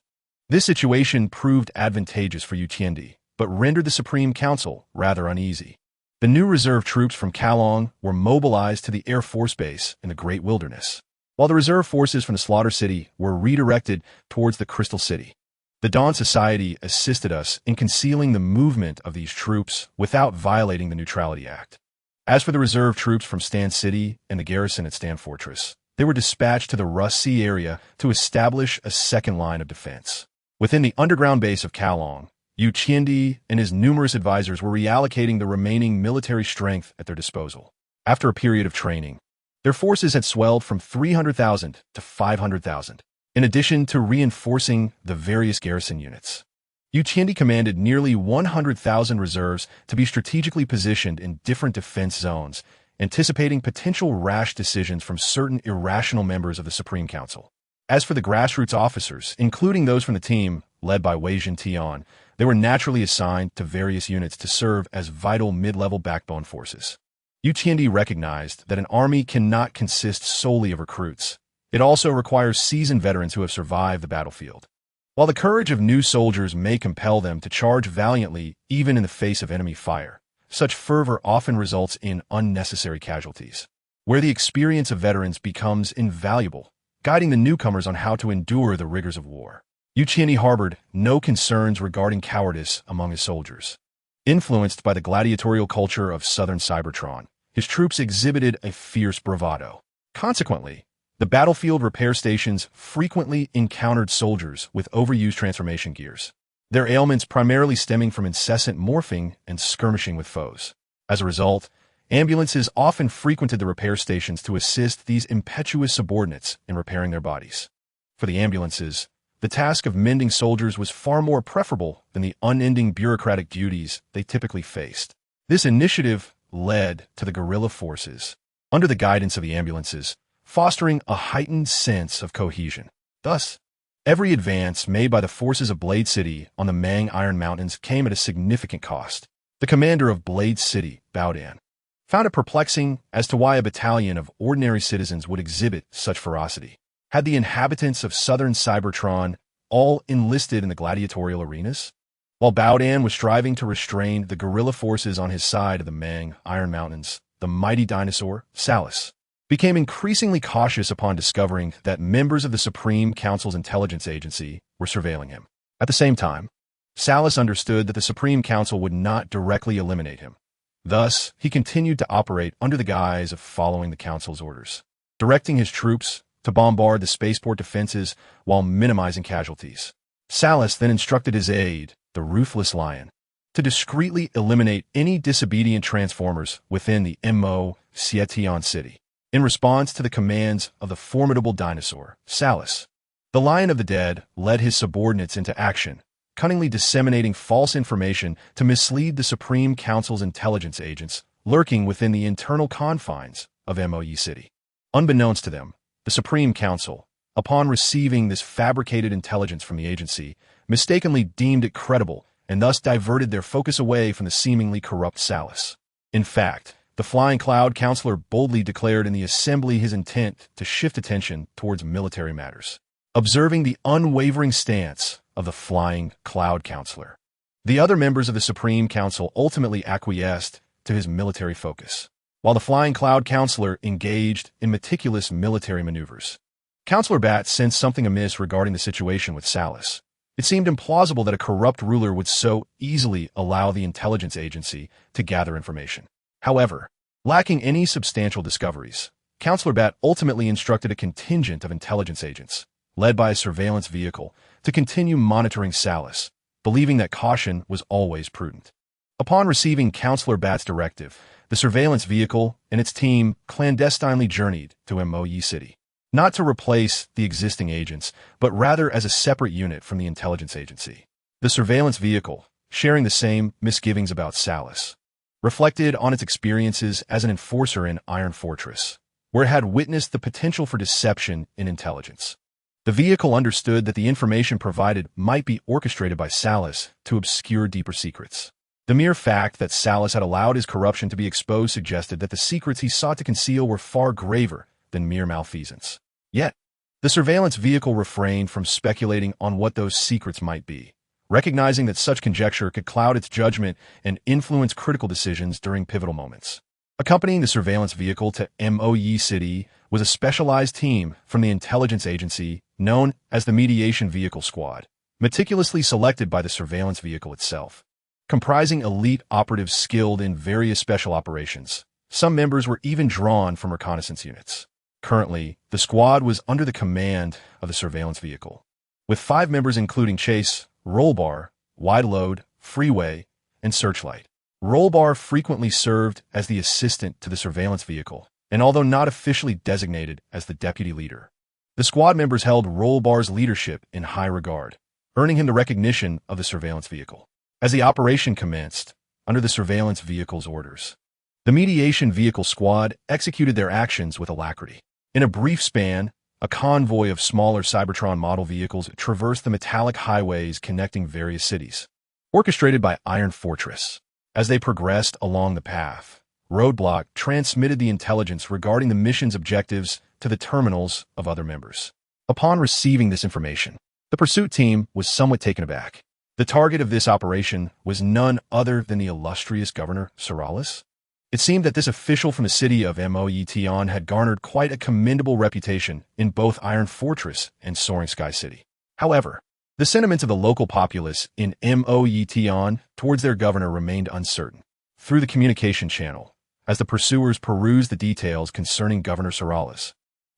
This situation proved advantageous for Yu Qiandi, but rendered the Supreme Council rather uneasy. The new reserve troops from Kaon were mobilized to the Air Force Base in the Great Wilderness, while the reserve forces from the Slaughter City were redirected towards the Crystal City. The Dawn Society assisted us in concealing the movement of these troops without violating the Neutrality Act. As for the reserve troops from Stan City and the garrison at Stan Fortress, they were dispatched to the Rust Sea area to establish a second line of defense. Within the underground base of Kaon, Yu Qiandi and his numerous advisors were reallocating the remaining military strength at their disposal. After a period of training, their forces had swelled from 300,000 to 500,000, in addition to reinforcing the various garrison units. Yu Qiandi commanded nearly 100,000 reserves to be strategically positioned in different defense zones, anticipating potential rash decisions from certain irrational members of the Supreme Council. As for the grassroots officers, including those from the team led by Wei Jin-Tian, they were naturally assigned to various units to serve as vital mid-level backbone forces. Yu Qiandi recognized that an army cannot consist solely of recruits. It also requires seasoned veterans who have survived the battlefield. While the courage of new soldiers may compel them to charge valiantly even in the face of enemy fire, such fervor often results in unnecessary casualties, where the experience of veterans becomes invaluable, guiding the newcomers on how to endure the rigors of war. Yu Qiandi harbored no concerns regarding cowardice among his soldiers. Influenced by the gladiatorial culture of Southern Cybertron, his troops exhibited a fierce bravado. Consequently, The battlefield repair stations frequently encountered soldiers with overused transformation gears, their ailments primarily stemming from incessant morphing and skirmishing with foes. As a result, ambulances often frequented the repair stations to assist these impetuous subordinates in repairing their bodies. For the ambulances, the task of mending soldiers was far more preferable than the unending bureaucratic duties they typically faced. This initiative led to the guerrilla forces, under the guidance of the ambulances, fostering a heightened sense of cohesion. Thus, every advance made by the forces of Blade City on the Mang Iron Mountains came at a significant cost. The commander of Blade City, Baodan, found it perplexing as to why a battalion of ordinary citizens would exhibit such ferocity. Had the inhabitants of southern Cybertron all enlisted in the gladiatorial arenas? While Baodan was striving to restrain the guerrilla forces on his side of the Mang Iron Mountains, the mighty dinosaur, Salus, became increasingly cautious upon discovering that members of the Supreme Council's intelligence agency were surveilling him. At the same time, Salus understood that the Supreme Council would not directly eliminate him. Thus, he continued to operate under the guise of following the Council's orders, directing his troops to bombard the spaceport defenses while minimizing casualties. Salus then instructed his aide, the Ruthless Lion, to discreetly eliminate any disobedient transformers within the Mo Sietion city. In response to the commands of the formidable dinosaur, Salus, the Lion of the Dead led his subordinates into action, cunningly disseminating false information to mislead the Supreme Council's intelligence agents lurking within the internal confines of MOE City. Unbeknownst to them, the Supreme Council, upon receiving this fabricated intelligence from the agency, mistakenly deemed it credible and thus diverted their focus away from the seemingly corrupt Salus. In fact, the Flying Cloud Counselor boldly declared in the assembly his intent to shift attention towards military matters. Observing the unwavering stance of the Flying Cloud Counselor, the other members of the Supreme Council ultimately acquiesced to his military focus, while the Flying Cloud Counselor engaged in meticulous military maneuvers. Counselor Bat sensed something amiss regarding the situation with Salus. It seemed implausible that a corrupt ruler would so easily allow the intelligence agency to gather information. However, lacking any substantial discoveries, Counselor Bat ultimately instructed a contingent of intelligence agents, led by a surveillance vehicle, to continue monitoring Salus, believing that caution was always prudent. Upon receiving Counselor Bat's directive, the surveillance vehicle and its team clandestinely journeyed to MOE City, not to replace the existing agents, but rather as a separate unit from the intelligence agency. The surveillance vehicle, sharing the same misgivings about Salus, reflected on its experiences as an enforcer in Iron Fortress, where it had witnessed the potential for deception in intelligence. The vehicle understood that the information provided might be orchestrated by Salus to obscure deeper secrets. The mere fact that Salus had allowed his corruption to be exposed suggested that the secrets he sought to conceal were far graver than mere malfeasance. Yet, the surveillance vehicle refrained from speculating on what those secrets might be, recognizing that such conjecture could cloud its judgment and influence critical decisions during pivotal moments. Accompanying the surveillance vehicle to MOE City was a specialized team from the intelligence agency known as the Mediation Vehicle Squad, meticulously selected by the surveillance vehicle itself. Comprising elite operatives skilled in various special operations, some members were even drawn from reconnaissance units. Currently, the squad was under the command of the surveillance vehicle, with 5 members including Chase, Rollbar, Wide Load, Freeway, and Searchlight. Rollbar frequently served as the assistant to the surveillance vehicle, and although not officially designated as the deputy leader, the squad members held Rollbar's leadership in high regard, earning him the recognition of the surveillance vehicle. As the operation commenced, under the surveillance vehicle's orders, the Mediation Vehicle Squad executed their actions with alacrity. In a brief span, a convoy of smaller Cybertron model vehicles traversed the metallic highways connecting various cities, orchestrated by Iron Fortress. As they progressed along the path, Roadblock transmitted the intelligence regarding the mission's objectives to the terminals of other members. Upon receiving this information, the pursuit team was somewhat taken aback. The target of this operation was none other than the illustrious Governor Soralis. It seemed that this official from the city of Moetion had garnered quite a commendable reputation in both Iron Fortress and Soaring Sky City. However, the sentiments of the local populace in Moetion towards their governor remained uncertain. Through the communication channel, as the pursuers perused the details concerning Governor Soralis,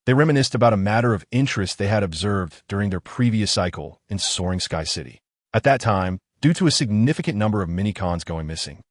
They reminisced about a matter of interest they had observed during their previous cycle in Soaring Sky City. At that time, due to a significant number of minicons going missing,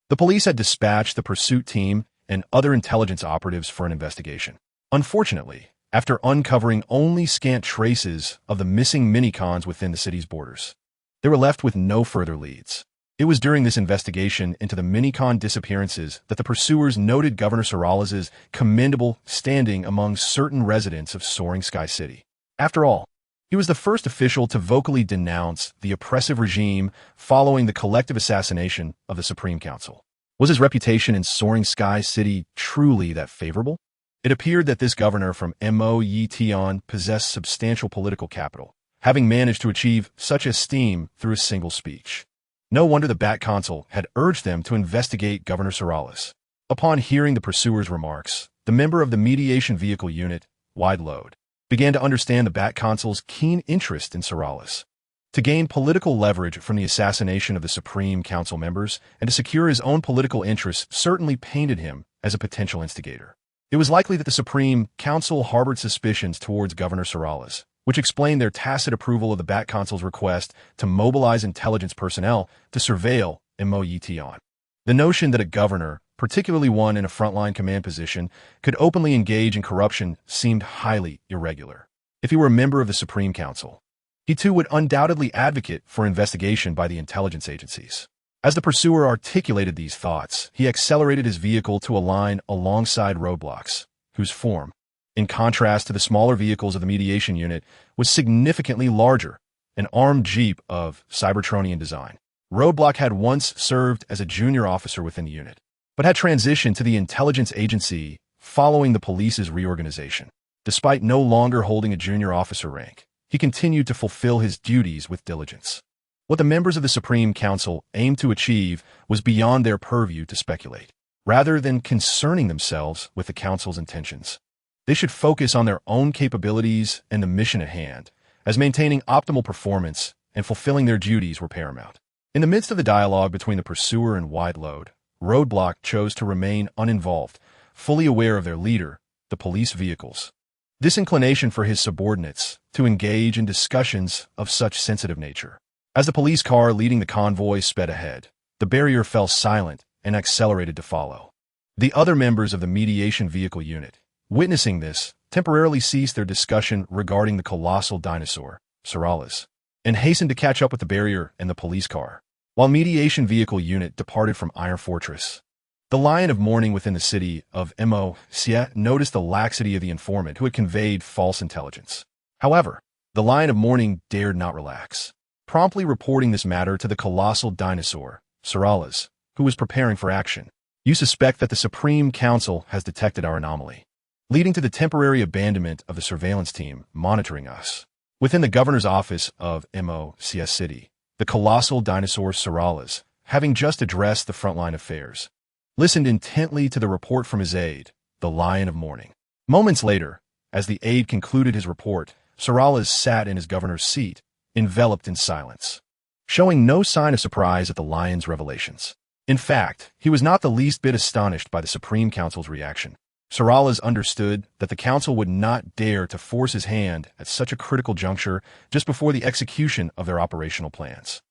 the police had dispatched the pursuit team and other intelligence operatives for an investigation. Unfortunately, after uncovering only scant traces of the missing minicons within the city's borders, they were left with no further leads. It was during this investigation into the minicon disappearances that the pursuers noted Governor Sorales' commendable standing among certain residents of Soaring Sky City. After all, he was the first official to vocally denounce the oppressive regime following the collective assassination of the Supreme Council. Was his reputation in Soaring Sky City truly that favorable? It appeared that this governor from Moyetion possessed substantial political capital, having managed to achieve such esteem through a single speech. No wonder the Bat Consul had urged them to investigate Governor Sorales. Upon hearing the pursuer's remarks, the member of the mediation vehicle unit, Wide Load, began to understand the Bat Consul's keen interest in Sorales. To gain political leverage from the assassination of the Supreme Council members and to secure his own political interests certainly painted him as a potential instigator. It was likely that the Supreme Council harbored suspicions towards Governor Sorales, which explained their tacit approval of the Bat Consul's request to mobilize intelligence personnel to surveil Moyetion. The notion that a governor, particularly one in a frontline command position, could openly engage in corruption seemed highly irregular. If he were a member of the Supreme Council, he too would undoubtedly advocate for investigation by the intelligence agencies. As the pursuer articulated these thoughts, he accelerated his vehicle to a line alongside roadblocks, whose form, in contrast to the smaller vehicles of the mediation unit, was significantly larger, an armed jeep of Cybertronian design. Roadblock had once served as a junior officer within the unit, but had transitioned to the intelligence agency following the police's reorganization. Despite no longer holding a junior officer rank, he continued to fulfill his duties with diligence. What the members of the Supreme Council aimed to achieve was beyond their purview to speculate. Rather than concerning themselves with the Council's intentions, they should focus on their own capabilities and the mission at hand, as maintaining optimal performance and fulfilling their duties were paramount. In the midst of the dialogue between the pursuer and Wide Load, Roadblock chose to remain uninvolved, fully aware of their leader, the police vehicles. This inclination for his subordinates to engage in discussions of such sensitive nature. As the police car leading the convoy sped ahead, the barrier fell silent and accelerated to follow. The other members of the mediation vehicle unit, witnessing this, temporarily ceased their discussion regarding the colossal dinosaur, Sorales, and hastened to catch up with the barrier and the police car. While mediation vehicle unit departed from Iron Fortress, the Lion of Mourning within the city of Moyetion noticed the laxity of the informant who had conveyed false intelligence. However, the Lion of Mourning dared not relax, promptly reporting this matter to the colossal dinosaur, Sorales, who was preparing for action. You suspect that the Supreme Council has detected our anomaly, leading to the temporary abandonment of the surveillance team monitoring us. Within the governor's office of Moyetion City, the colossal dinosaur Sorales, having just addressed the frontline affairs, listened intently to the report from his aide, the Lion of Mourning. Moments later, as the aide concluded his report, Sorales sat in his governor's seat, enveloped in silence, showing no sign of surprise at the lion's revelations. In fact, he was not the least bit astonished by the Supreme Council's reaction. Sorales understood that the Council would not dare to force his hand at such a critical juncture just before the execution of their operational plans.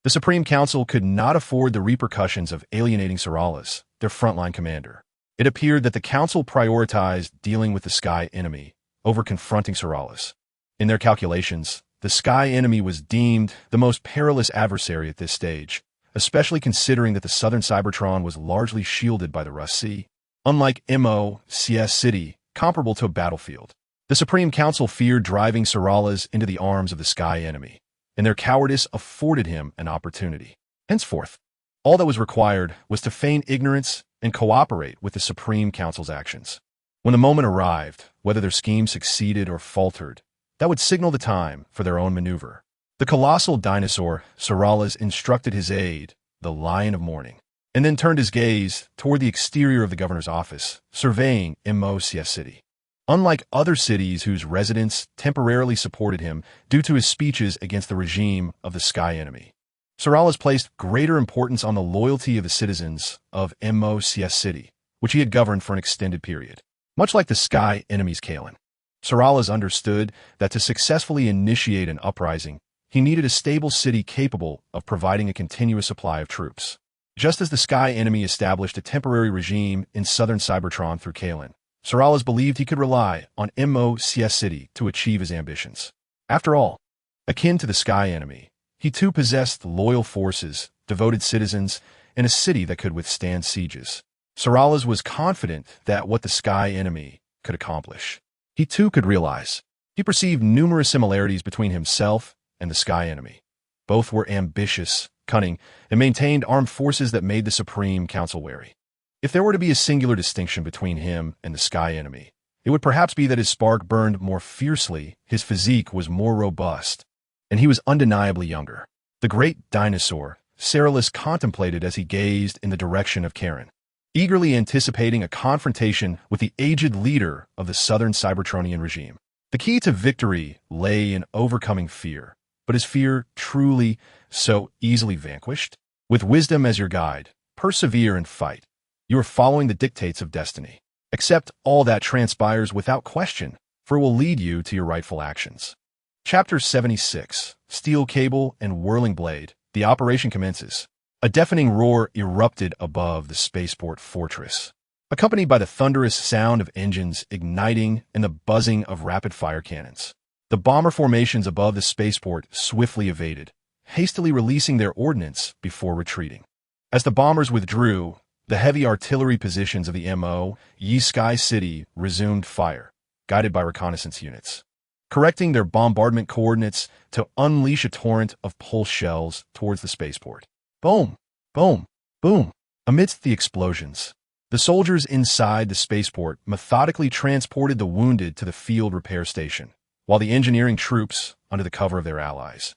The Supreme Council could not afford the repercussions of alienating Sorales, their frontline commander. It appeared that the Council prioritized dealing with the Sky Enemy over confronting Sorales. In their calculations, the Sky Enemy was deemed the most perilous adversary at this stage, especially considering that the southern Cybertron was largely shielded by the Rust Sea. Unlike Moyetion City, comparable to a battlefield, the Supreme Council feared driving Sorales into the arms of the Sky Enemy, and their cowardice afforded him an opportunity. Henceforth, all that was required was to feign ignorance and cooperate with the Supreme Council's actions. When the moment arrived, whether their scheme succeeded or faltered, that would signal the time for their own maneuver. The colossal dinosaur, Sorales, instructed his aide, the Lion of Mourning, and then turned his gaze toward the exterior of the governor's office, surveying Moyetion City. Unlike other cities whose residents temporarily supported him due to his speeches against the regime of the Sky Enemy, Sorales placed greater importance on the loyalty of the citizens of Moyetion City, which he had governed for an extended period. Much like the Sky Enemy's Kaon, Sorales understood that to successfully initiate an uprising, he needed a stable city capable of providing a continuous supply of troops. Just as the Sky Enemy established a temporary regime in southern Cybertron through Kaon, Sorales believed he could rely on MOCS City to achieve his ambitions. After all, akin to the Sky Enemy, he too possessed loyal forces, devoted citizens, and a city that could withstand sieges. Sorales was confident that what the Sky Enemy could accomplish, he too could realize. He perceived numerous similarities between himself and the Sky Enemy. Both were ambitious, cunning, and maintained armed forces that made the Supreme Council wary. If there were to be a singular distinction between him and the Sky Enemy, it would perhaps be that his spark burned more fiercely, his physique was more robust, and he was undeniably younger. The great dinosaur, Sorales contemplated as he gazed in the direction of Kaon, eagerly anticipating a confrontation with the aged leader of the southern Cybertronian regime. The key to victory lay in overcoming fear, but is fear truly so easily vanquished? With wisdom as your guide, persevere and fight. You are following the dictates of destiny. Accept all that transpires without question, for it will lead you to your rightful actions. Chapter 76, Steel Cable and Whirling Blade. The operation commences. A deafening roar erupted above the spaceport fortress, accompanied by the thunderous sound of engines igniting and the buzzing of rapid-fire cannons. The bomber formations above the spaceport swiftly evaded, hastily releasing their ordnance before retreating. As the bombers withdrew, the heavy artillery positions of the Sky City resumed fire, guided by reconnaissance units, correcting their bombardment coordinates to unleash a torrent of pulse shells towards the spaceport. Boom! Boom! Boom! Amidst the explosions, the soldiers inside the spaceport methodically transported the wounded to the field repair station, while the engineering troops, under the cover of their allies,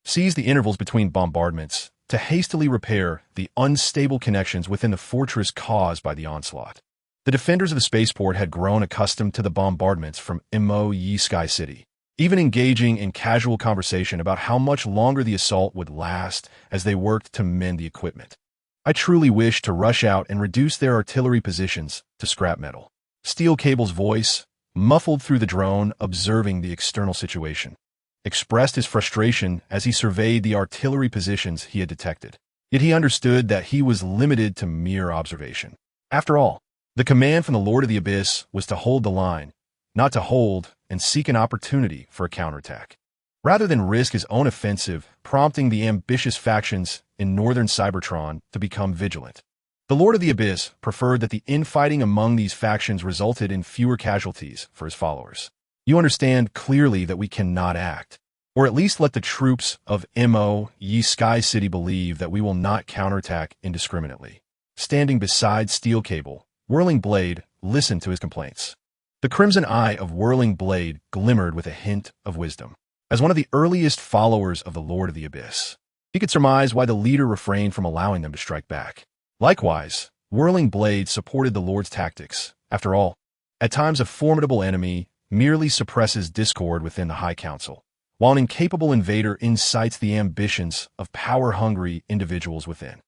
seized the intervals between bombardments to hastily repair the unstable connections within the fortress caused by the onslaught. The defenders of the spaceport had grown accustomed to the bombardments from Sky City, even engaging in casual conversation about how much longer the assault would last as they worked to mend the equipment. I truly wish to rush out and reduce their artillery positions to scrap metal. Steel Cable's voice, muffled through the drone observing the external situation, expressed his frustration as he surveyed the artillery positions he had detected. Yet he understood that he was limited to mere observation. After all, the command from the Lord of the Abyss was to hold the line, not to hold and seek an opportunity for a counterattack. Rather than risk his own offensive, prompting the ambitious factions in northern Cybertron to become vigilant, the Lord of the Abyss preferred that the infighting among these factions resulted in fewer casualties for his followers. You understand clearly that we cannot act, or at least let the troops of Sky City believe that we will not counterattack indiscriminately. Standing beside Steel Cable, Whirling Blade listened to his complaints. The crimson eye of Whirling Blade glimmered with a hint of wisdom. As one of the earliest followers of the Lord of the Abyss, he could surmise why the leader refrained from allowing them to strike back. Likewise, Whirling Blade supported the Lord's tactics. After all, at times a formidable enemy merely suppresses discord within the High Council, while an incapable invader incites the ambitions of power-hungry individuals within.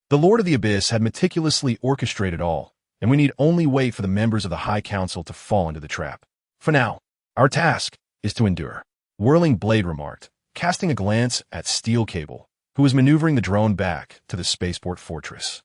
The Lord of the Abyss had meticulously orchestrated all, and we need only wait for the members of the High Council to fall into the trap. For now, our task is to endure, Whirling Blade remarked, casting a glance at Steel Cable, who was maneuvering the drone back to the spaceport fortress.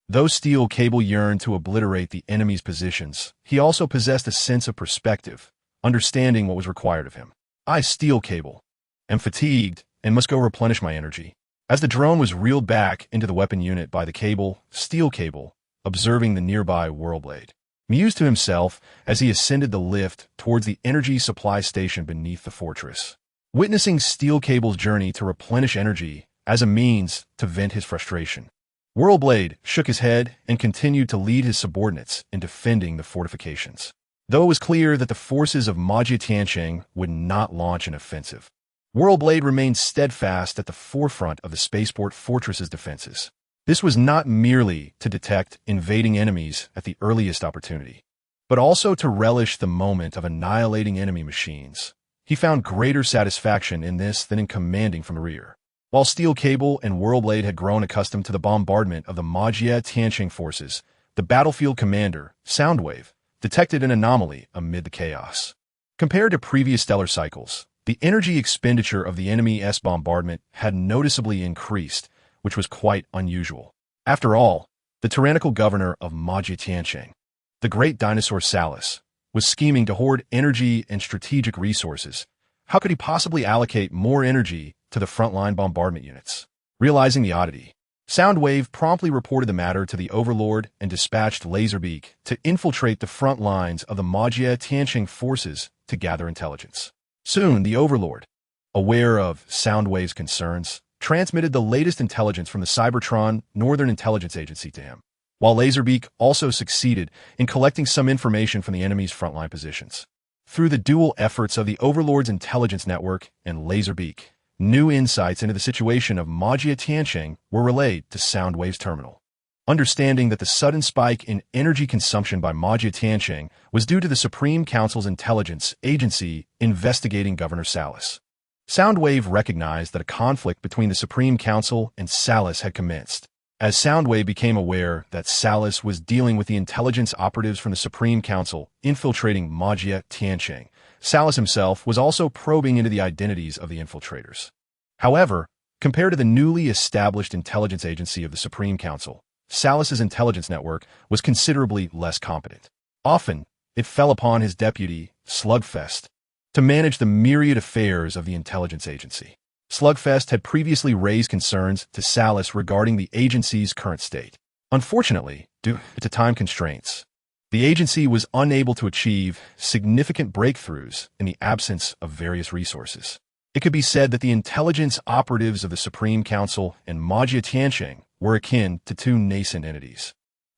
Though Steel Cable yearned to obliterate the enemy's positions, he also possessed a sense of perspective, understanding what was required of him. I, Steel Cable, am fatigued and must go replenish my energy. As the drone was reeled back into the weapon unit by the cable, Steel Cable, observing the nearby Whirlblade, mused to himself as he ascended the lift towards the energy supply station beneath the fortress. Witnessing Steel Cable's journey to replenish energy as a means to vent his frustration, Whirlblade shook his head and continued to lead his subordinates in defending the fortifications. Though it was clear that the forces of Majia Tiansheng would not launch an offensive, Whirlblade remained steadfast at the forefront of the spaceport fortress's defenses. This was not merely to detect invading enemies at the earliest opportunity, but also to relish the moment of annihilating enemy machines. He found greater satisfaction in this than in commanding from the rear. While Steel Cable and Whirlblade had grown accustomed to the bombardment of the Majia Tiansheng forces, the battlefield commander, Soundwave, detected an anomaly amid the chaos. Compared to previous stellar cycles, the energy expenditure of the enemy's bombardment had noticeably increased, which was quite unusual. After all, the tyrannical governor of Magia Tiansheng, the great dinosaur Salus, was scheming to hoard energy and strategic resources. How could he possibly allocate more energy to the frontline bombardment units? Realizing the oddity, Soundwave promptly reported the matter to the Overlord and dispatched Laserbeak to infiltrate the front lines of the Magia Tiansheng forces to gather intelligence. Soon, the Overlord, aware of Soundwave's concerns, transmitted the latest intelligence from the Cybertron Northern Intelligence Agency to him, while Laserbeak also succeeded in collecting some information from the enemy's frontline positions. Through the dual efforts of the Overlord's intelligence network and Laserbeak, new insights into the situation of Magia Tiansheng were relayed to Soundwave's terminal. Understanding that the sudden spike in energy consumption by Magia Tiansheng was due to the Supreme Council's intelligence agency investigating Governor Salus, Soundwave recognized that a conflict between the Supreme Council and Salus had commenced. As Soundwave became aware that Salus was dealing with the intelligence operatives from the Supreme Council infiltrating Magia Tiansheng, Salus himself was also probing into the identities of the infiltrators. However, compared to the newly established intelligence agency of the Supreme Council, Salus's intelligence network was considerably less competent. Often, it fell upon his deputy, Slugfest, to manage the myriad affairs of the intelligence agency. Slugfest had previously raised concerns to Salus regarding the agency's current state. Unfortunately, due to time constraints, the agency was unable to achieve significant breakthroughs in the absence of various resources. It could be said that the intelligence operatives of the Supreme Council and Magia Tiansheng were akin to two nascent entities,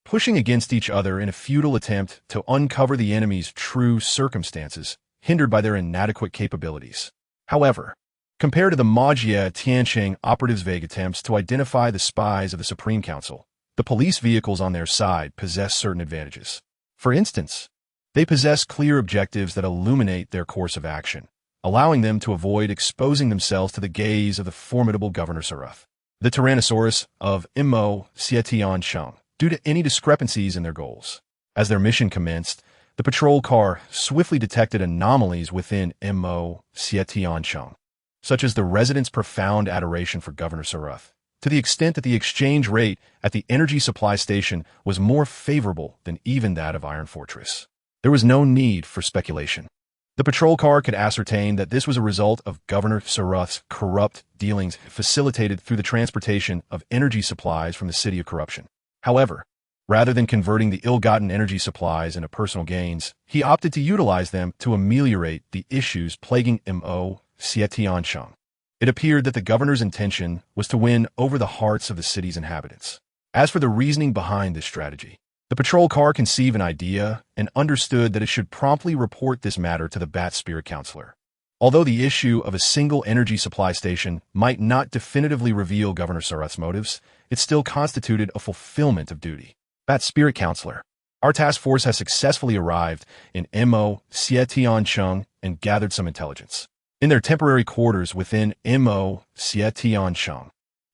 pushing against each other in a futile attempt to uncover the enemy's true circumstances, hindered by their inadequate capabilities. However, compared to the Magia Tiansheng operatives' vague attempts to identify the spies of the Supreme Council, the police vehicles on their side possess certain advantages. For instance, they possess clear objectives that illuminate their course of action, allowing them to avoid exposing themselves to the gaze of the formidable Governor Sarath, the Tyrannosaurus of Mo Xietiansheng, due to any discrepancies in their goals. As their mission commenced, the patrol car swiftly detected anomalies within Mo Xietiansheng, such as the residents' profound adoration for Governor Sarath, to the extent that the exchange rate at the energy supply station was more favorable than even that of Iron Fortress. There was no need for speculation. The patrol car could ascertain that this was a result of Governor Sarath's corrupt dealings facilitated through the transportation of energy supplies from the City of Corruption. However, rather than converting the ill-gotten energy supplies into personal gains, he opted to utilize them to ameliorate the issues plaguing Mo Xietiansheng. It appeared that the governor's intention was to win over the hearts of the city's inhabitants. As for the reasoning behind this strategy, the patrol car conceived an idea and understood that it should promptly report this matter to the Bat Spirit Counselor. Although the issue of a single energy supply station might not definitively reveal Governor Sarath's motives, it still constituted a fulfillment of duty. Bat Spirit Counselor, our task force has successfully arrived in Mo Xietiansheng and gathered some intelligence. In their temporary quarters within Mo Xietiansheng,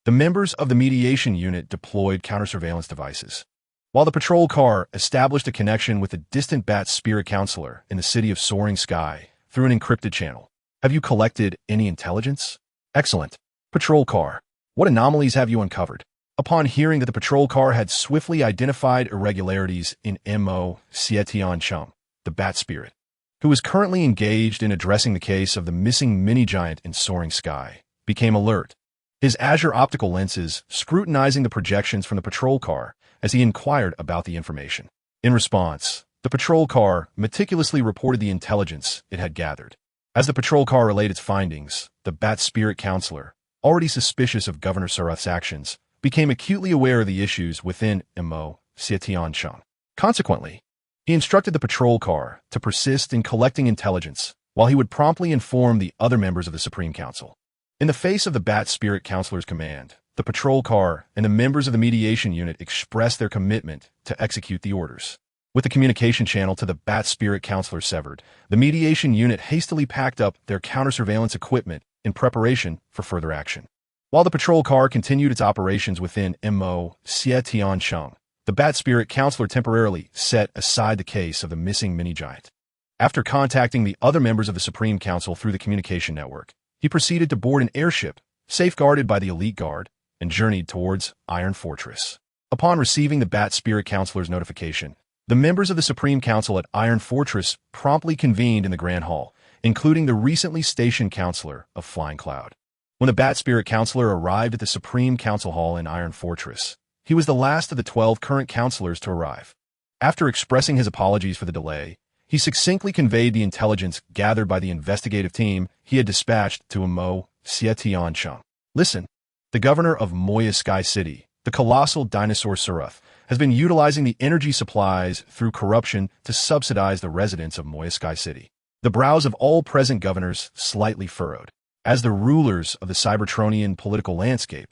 the members of the mediation unit deployed counter-surveillance devices, while the patrol car established a connection with a distant Bat Spirit Counselor in the city of Soaring Sky through an encrypted channel. Have you collected any intelligence? Excellent. Patrol car, what anomalies have you uncovered? Upon hearing that the patrol car had swiftly identified irregularities in Mo Xietiansheng, the Bat Spirit, who was currently engaged in addressing the case of the missing mini-giant in Soaring Sky, became alert, his azure optical lenses scrutinizing the projections from the patrol car as he inquired about the information. In response, the patrol car meticulously reported the intelligence it had gathered. As the patrol car relayed its findings, the Bat Spirit Counselor, already suspicious of Governor Sarath's actions, became acutely aware of the issues within Mo Xietiansheng. Consequently, he instructed the patrol car to persist in collecting intelligence while he would promptly inform the other members of the Supreme Council. In the face of the Bat Spirit Counselor's command, the patrol car and the members of the mediation unit expressed their commitment to execute the orders. With the communication channel to the Bat Spirit Counselor severed, the mediation unit hastily packed up their counter-surveillance equipment in preparation for further action. While the patrol car continued its operations within Mo Xietiansheng, the Bat Spirit Counselor temporarily set aside the case of the missing mini-giant. After contacting the other members of the Supreme Council through the communication network, he proceeded to board an airship, safeguarded by the elite guard, and journeyed towards Iron Fortress. Upon receiving the Bat Spirit Counselor's notification, the members of the Supreme Council at Iron Fortress promptly convened in the Grand Hall, including the recently stationed Counselor of Flying Cloud. When the Bat Spirit Counselor arrived at the Supreme Council Hall in Iron Fortress, he was the last of the 12 current counselors to arrive. After expressing his apologies for the delay, he succinctly conveyed the intelligence gathered by the investigative team he had dispatched to Amo Xietiancheng. Listen, the governor of Moya Sky City, the colossal dinosaur Surath, has been utilizing the energy supplies through corruption to subsidize the residents of Moya Sky City. The brows of all present governors slightly furrowed. As the rulers of the Cybertronian political landscape,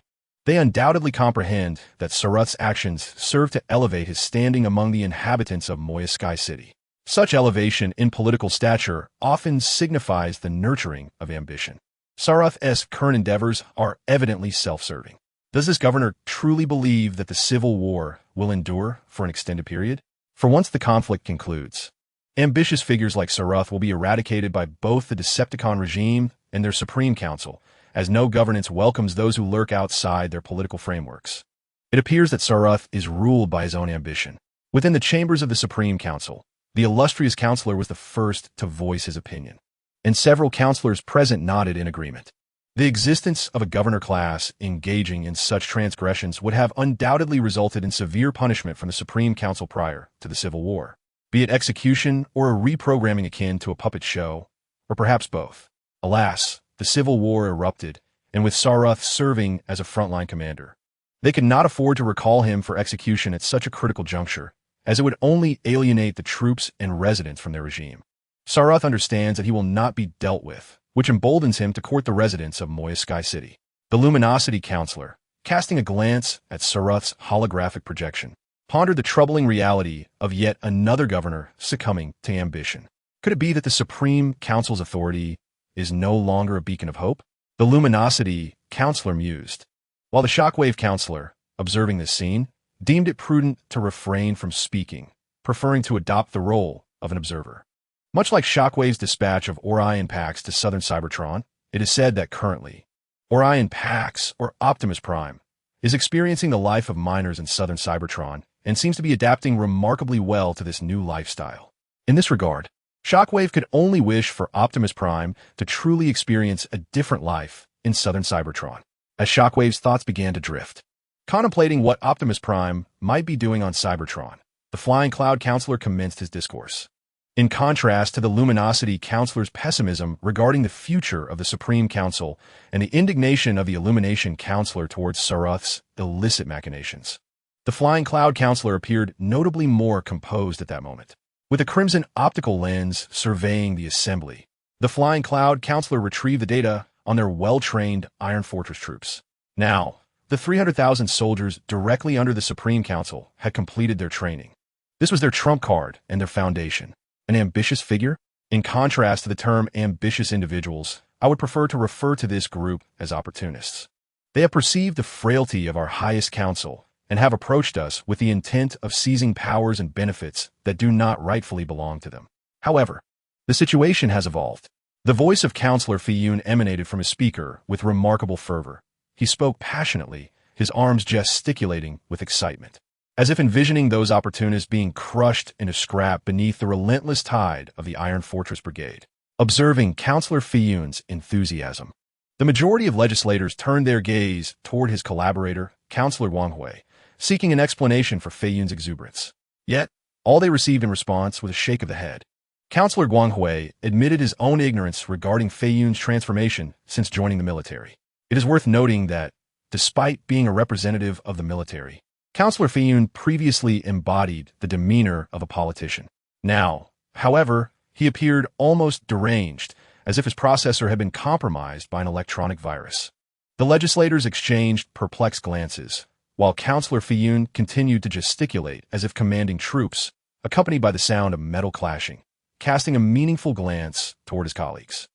they undoubtedly comprehend that Surath's actions serve to elevate his standing among the inhabitants of Moya Sky City. Such elevation in political stature often signifies the nurturing of ambition. Sarath's current endeavors are evidently self-serving. Does this governor truly believe that the civil war will endure for an extended period? For once the conflict concludes, ambitious figures like Sarath will be eradicated by both the Decepticon regime and their Supreme Council, as no governance welcomes those who lurk outside their political frameworks. It appears that Sarath is ruled by his own ambition. Within the chambers of the Supreme Council, the illustrious counselor was the first to voice his opinion, and several counselors present nodded in agreement. The existence of a governor class engaging in such transgressions would have undoubtedly resulted in severe punishment from the Supreme Council prior to the Civil War, be it execution or a reprogramming akin to a puppet show, or perhaps both. Alas, the Civil War erupted, and with Sarath serving as a frontline commander, they could not afford to recall him for execution at such a critical juncture, as it would only alienate the troops and residents from their regime. Sarath understands that he will not be dealt with, which emboldens him to court the residents of Moya Sky City. The Luminosity Counselor, casting a glance at Sarath's holographic projection, pondered the troubling reality of yet another governor succumbing to ambition. Could it be that the Supreme Council's authority is no longer a beacon of hope? The Luminosity Counselor mused, while the Shockwave Counselor, observing this scene, deemed it prudent to refrain from speaking, preferring to adopt the role of an observer. Much like Shockwave's dispatch of Orion Pax to southern Cybertron, it is said that currently, Orion Pax, or Optimus Prime, is experiencing the life of miners in southern Cybertron and seems to be adapting remarkably well to this new lifestyle. In this regard, Shockwave could only wish for Optimus Prime to truly experience a different life in southern Cybertron. As Shockwave's thoughts began to drift, contemplating what Optimus Prime might be doing on Cybertron, the Flying Cloud Counselor commenced his discourse. In contrast to the Luminosity Counselor's pessimism regarding the future of the Supreme Council and the indignation of the Illumination Counselor towards Sarath's illicit machinations, the Flying Cloud Counselor appeared notably more composed at that moment. With a crimson optical lens surveying the assembly, the Flying Cloud Counselor retrieved the data on their well-trained Iron Fortress troops. Now, the 300,000 soldiers directly under the Supreme Council had completed their training. This was their trump card and their foundation. An ambitious figure? In contrast to the term ambitious individuals, I would prefer to refer to this group as opportunists. They have perceived the frailty of our highest council and have approached us with the intent of seizing powers and benefits that do not rightfully belong to them. However, the situation has evolved. The voice of Counselor Fiyun emanated from his speaker with remarkable fervor. He spoke passionately, his arms gesticulating with excitement, as if envisioning those opportunists being crushed into scrap beneath the relentless tide of the Iron Fortress Brigade. Observing Counselor Fiyun's enthusiasm, the majority of legislators turned their gaze toward his collaborator, Counselor Wanghui, seeking an explanation for Fiyun's exuberance. Yet, all they received in response was a shake of the head. Counselor Guanghui admitted his own ignorance regarding Fiyun's transformation since joining the military. It is worth noting that, despite being a representative of the military, Counselor Fiyun previously embodied the demeanor of a politician. Now, however, he appeared almost deranged, as if his processor had been compromised by an electronic virus. The legislators exchanged perplexed glances, while Counselor Fiyun continued to gesticulate as if commanding troops, accompanied by the sound of metal clashing, casting a meaningful glance toward his colleagues.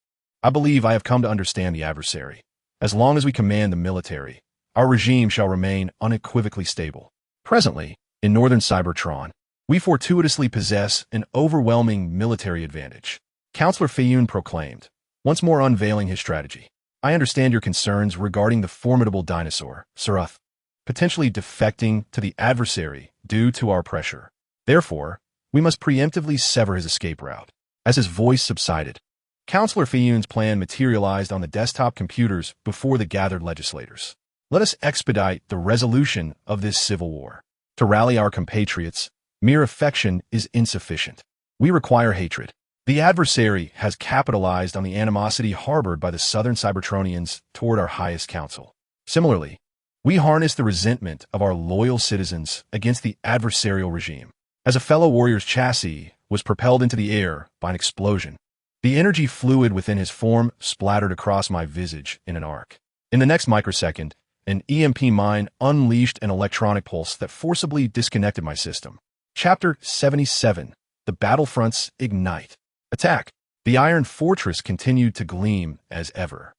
I believe I have come to understand the adversary. As long as we command the military, our regime shall remain unequivocally stable. Presently, in northern Cybertron, We fortuitously possess an overwhelming military advantage, Councillor Fayun proclaimed, once more unveiling his strategy. I understand your concerns regarding the formidable dinosaur, Sarath, potentially defecting to the adversary due to our pressure. Therefore, we must preemptively sever his escape route. As his voice subsided, Councillor Fayun's plan materialized on the desktop computers before the gathered legislators. Let us expedite the resolution of this civil war. To rally our compatriots, mere affection is insufficient. We require hatred. The adversary has capitalized on the animosity harbored by the southern Cybertronians toward our highest council. Similarly, we harness the resentment of our loyal citizens against the adversarial regime. As a fellow warrior's chassis was propelled into the air by an explosion, the energy fluid within his form splattered across my visage in an arc. In the next microsecond, an EMP mine unleashed an electronic pulse that forcibly disconnected my system. Chapter 77. The Battlefronts Ignite. Attack. The Iron Fortress continued to gleam as ever,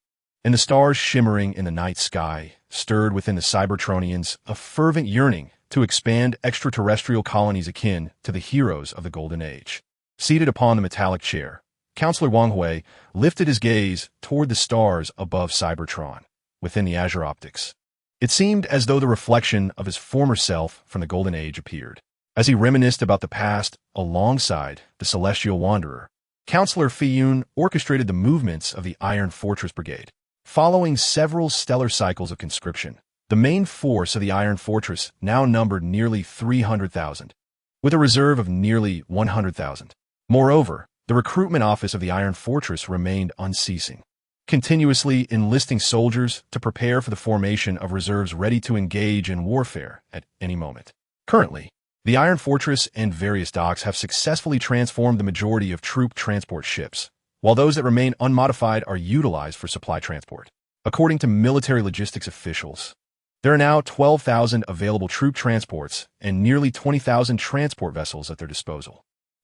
and the stars shimmering in the night sky stirred within the Cybertronians a fervent yearning to expand extraterrestrial colonies akin to the heroes of the Golden Age. Seated upon the metallic chair, Councillor Wang Hui lifted his gaze toward the stars above Cybertron, within the azure optics. It seemed as though the reflection of his former self from the Golden Age appeared. As he reminisced about the past alongside the Celestial Wanderer, Councillor Fayun orchestrated the movements of the Iron Fortress Brigade. Following several stellar cycles of conscription, the main force of the Iron Fortress now numbered nearly 300,000, with a reserve of nearly 100,000. Moreover, the recruitment office of the Iron Fortress remained unceasing, continuously enlisting soldiers to prepare for the formation of reserves ready to engage in warfare at any moment. Currently, the Iron Fortress and various docks have successfully transformed the majority of troop transport ships, while those that remain unmodified are utilized for supply transport. According to military logistics officials, there are now 12,000 available troop transports and nearly 20,000 transport vessels at their disposal.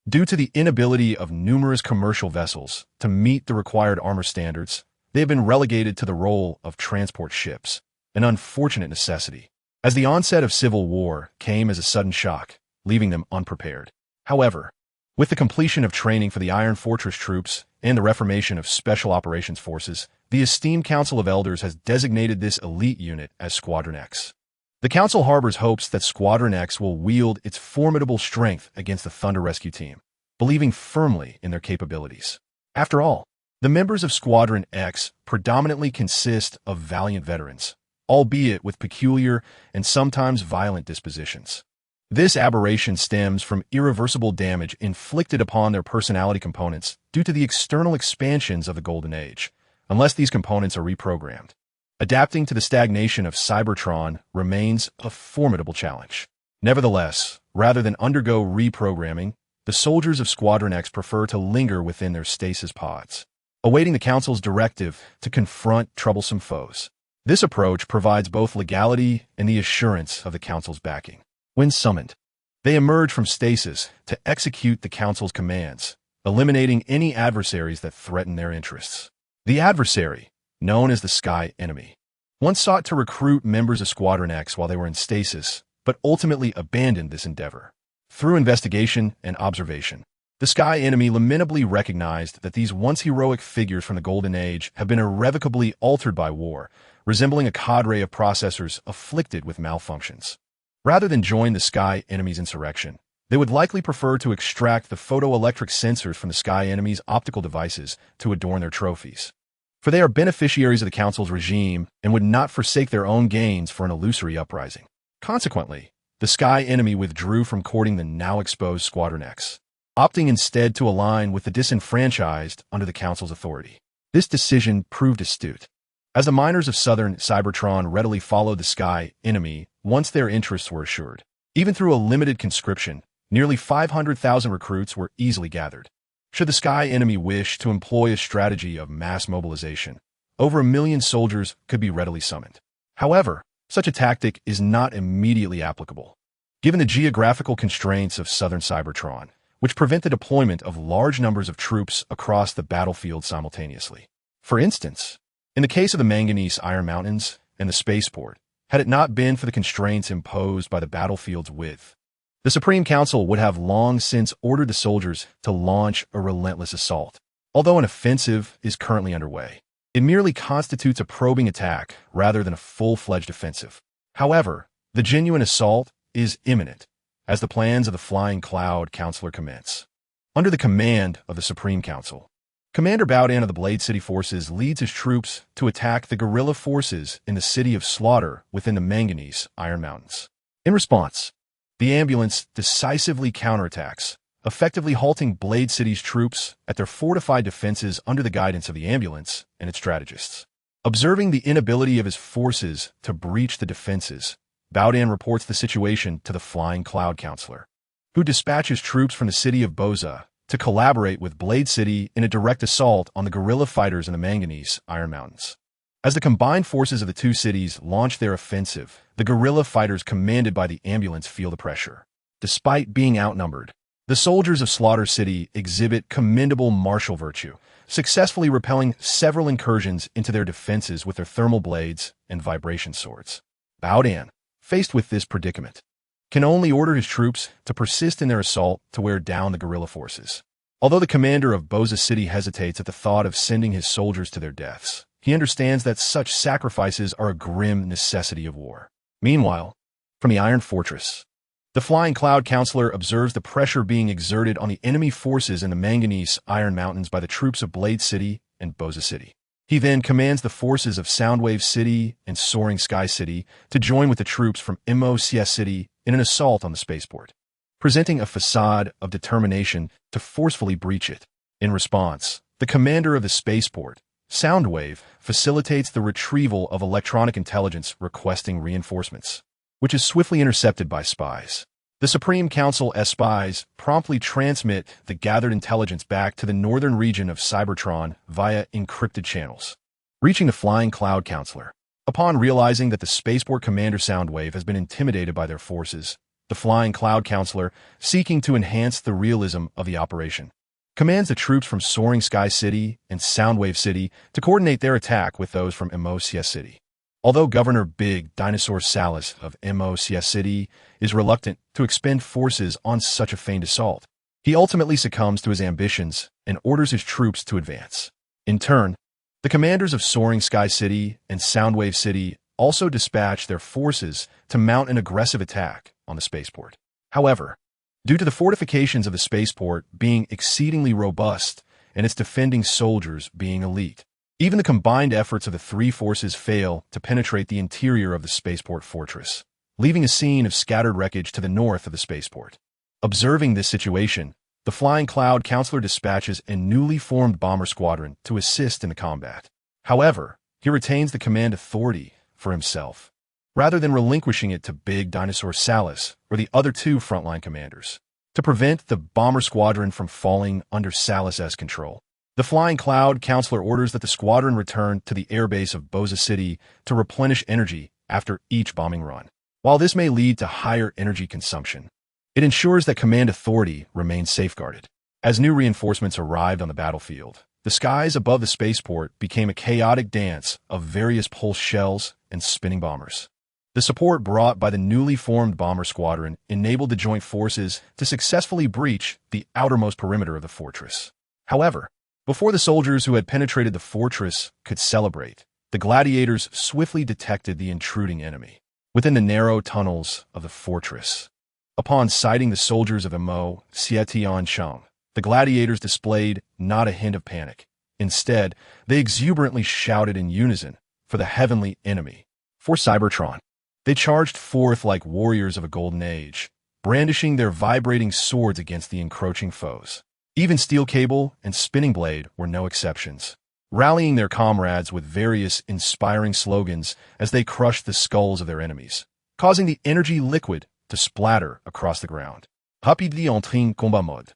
Due to the inability of numerous commercial vessels to meet the required armor standards, they have been relegated to the role of transport ships, an unfortunate necessity, as the onset of civil war came as a sudden shock, leaving them unprepared. However, with the completion of training for the Iron Fortress troops and the reformation of Special Operations Forces, the esteemed Council of Elders has designated this elite unit as Squadron X. The Council harbors hopes that Squadron X will wield its formidable strength against the Thunder Rescue Team, believing firmly in their capabilities. After all, the members of Squadron X predominantly consist of valiant veterans, albeit with peculiar and sometimes violent dispositions. This aberration stems from irreversible damage inflicted upon their personality components due to the external expansions of the Golden Age, unless these components are reprogrammed. Adapting to the stagnation of Cybertron remains a formidable challenge. Nevertheless, rather than undergo reprogramming, the soldiers of Squadron X prefer to linger within their stasis pods, awaiting the Council's directive to confront troublesome foes. This approach provides both legality and the assurance of the Council's backing. When summoned, they emerge from stasis to execute the Council's commands, eliminating any adversaries that threaten their interests. The adversary, known as the Sky Enemy, once sought to recruit members of Squadron X while they were in stasis, but ultimately abandoned this endeavor. Through investigation and observation, the Sky Enemy lamentably recognized that these once heroic figures from the Golden Age have been irrevocably altered by war, resembling a cadre of processors afflicted with malfunctions. Rather than join the Sky Enemy's insurrection, they would likely prefer to extract the photoelectric sensors from the Sky Enemy's optical devices to adorn their trophies. For they are beneficiaries of the Council's regime and would not forsake their own gains for an illusory uprising. Consequently, the Sky Enemy withdrew from courting the now exposed Squadron X, opting instead to align with the disenfranchised under the Council's authority. This decision proved astute, as the miners of southern Cybertron readily followed the Sky Enemy once their interests were assured. Even through a limited conscription, nearly 500,000 recruits were easily gathered. Should the Sky Enemy wish to employ a strategy of mass mobilization, over 1 million soldiers could be readily summoned. However, such a tactic is not immediately applicable, given the geographical constraints of southern Cybertron, which prevent the deployment of large numbers of troops across the battlefield simultaneously. For instance, in the case of the Manganese Iron Mountains and the spaceport, had it not been for the constraints imposed by the battlefield's width, The Supreme Council would have long since ordered the soldiers to launch a relentless assault. Although an offensive is currently underway, it merely constitutes a probing attack rather than a full-fledged offensive. However, the genuine assault is imminent, as the plans of the Flying Cloud Counselor commence. Under the command of the Supreme Council, Commander Baodan of the Blade City Forces leads his troops to attack the guerrilla forces in the City of Slaughter within the Manganese Iron Mountains. In response, the ambulance decisively counterattacks, effectively halting Blade City's troops at their fortified defenses under the guidance of the ambulance and its strategists. Observing the inability of his forces to breach the defenses, Baodan reports the situation to the Flying Cloud Counselor, who dispatches troops from the city of Boza to collaborate with Blade City in a direct assault on the guerrilla fighters in the Manganese Iron Mountains. As the combined forces of the two cities launch their offensive, the guerrilla fighters commanded by the ambulance feel the pressure. Despite being outnumbered, the soldiers of Slaughter City exhibit commendable martial virtue, successfully repelling several incursions into their defenses with their thermal blades and vibration swords. Baodan, faced with this predicament, can only order his troops to persist in their assault to wear down the guerrilla forces. Although the commander of Boza City hesitates at the thought of sending his soldiers to their deaths, he understands that such sacrifices are a grim necessity of war. Meanwhile, from the Iron Fortress, the Flying Cloud Counselor observes the pressure being exerted on the enemy forces in the Manganese Iron Mountains by the troops of Blade City and Boza City. He then commands the forces of Soundwave City and Soaring Sky City to join with the troops from MOCS City in an assault on the spaceport, presenting a facade of determination to forcefully breach it. In response, the commander of the spaceport, Soundwave, facilitates the retrieval of electronic intelligence requesting reinforcements, which is swiftly intercepted by spies. The Supreme Council's spies promptly transmit the gathered intelligence back to the northern region of Cybertron via encrypted channels, reaching the Flying Cloud Counselor. Upon realizing that the spaceport commander Soundwave has been intimidated by their forces, the Flying Cloud Counselor, seeking to enhance the realism of the operation, commands the troops from Soaring Sky City and Soundwave City to coordinate their attack with those from MOCS City. Although Governor Big Dinosaur Salas of MOCS City is reluctant to expend forces on such a feigned assault, he ultimately succumbs to his ambitions and orders his troops to advance. In turn, the commanders of Soaring Sky City and Soundwave City also dispatch their forces to mount an aggressive attack on the spaceport. However, due to the fortifications of the spaceport being exceedingly robust and its defending soldiers being elite, even the combined efforts of the three forces fail to penetrate the interior of the spaceport fortress, leaving a scene of scattered wreckage to the north of the spaceport. Observing this situation, the Flying Cloud Counselor dispatches a newly formed bomber squadron to assist in the combat. However, he retains the command authority for himself, rather than relinquishing it to Big Dinosaur Salas or the other two frontline commanders. To prevent the bomber squadron from falling under Salas's control, the Flying Cloud Counselor orders that the squadron return to the airbase of Boza City to replenish energy after each bombing run. While this may lead to higher energy consumption, it ensures that command authority remains safeguarded. As new reinforcements arrived on the battlefield, the skies above the spaceport became a chaotic dance of various pulse shells and spinning bombers. The support brought by the newly formed bomber squadron enabled the joint forces to successfully breach the outermost perimeter of the fortress. However, before the soldiers who had penetrated the fortress could celebrate, the gladiators swiftly detected the intruding enemy within the narrow tunnels of the fortress. Upon sighting the soldiers of Mo Xietianshang, the gladiators displayed not a hint of panic. Instead, they exuberantly shouted in unison for the heavenly enemy. For Cybertron, they charged forth like warriors of a golden age, brandishing their vibrating swords against the encroaching foes. Even Steel Cable and Spinning Blade were no exceptions, rallying their comrades with various inspiring slogans as they crushed the skulls of their enemies, causing the energy liquid to splatter across the ground. Rapidement entré en combat mode.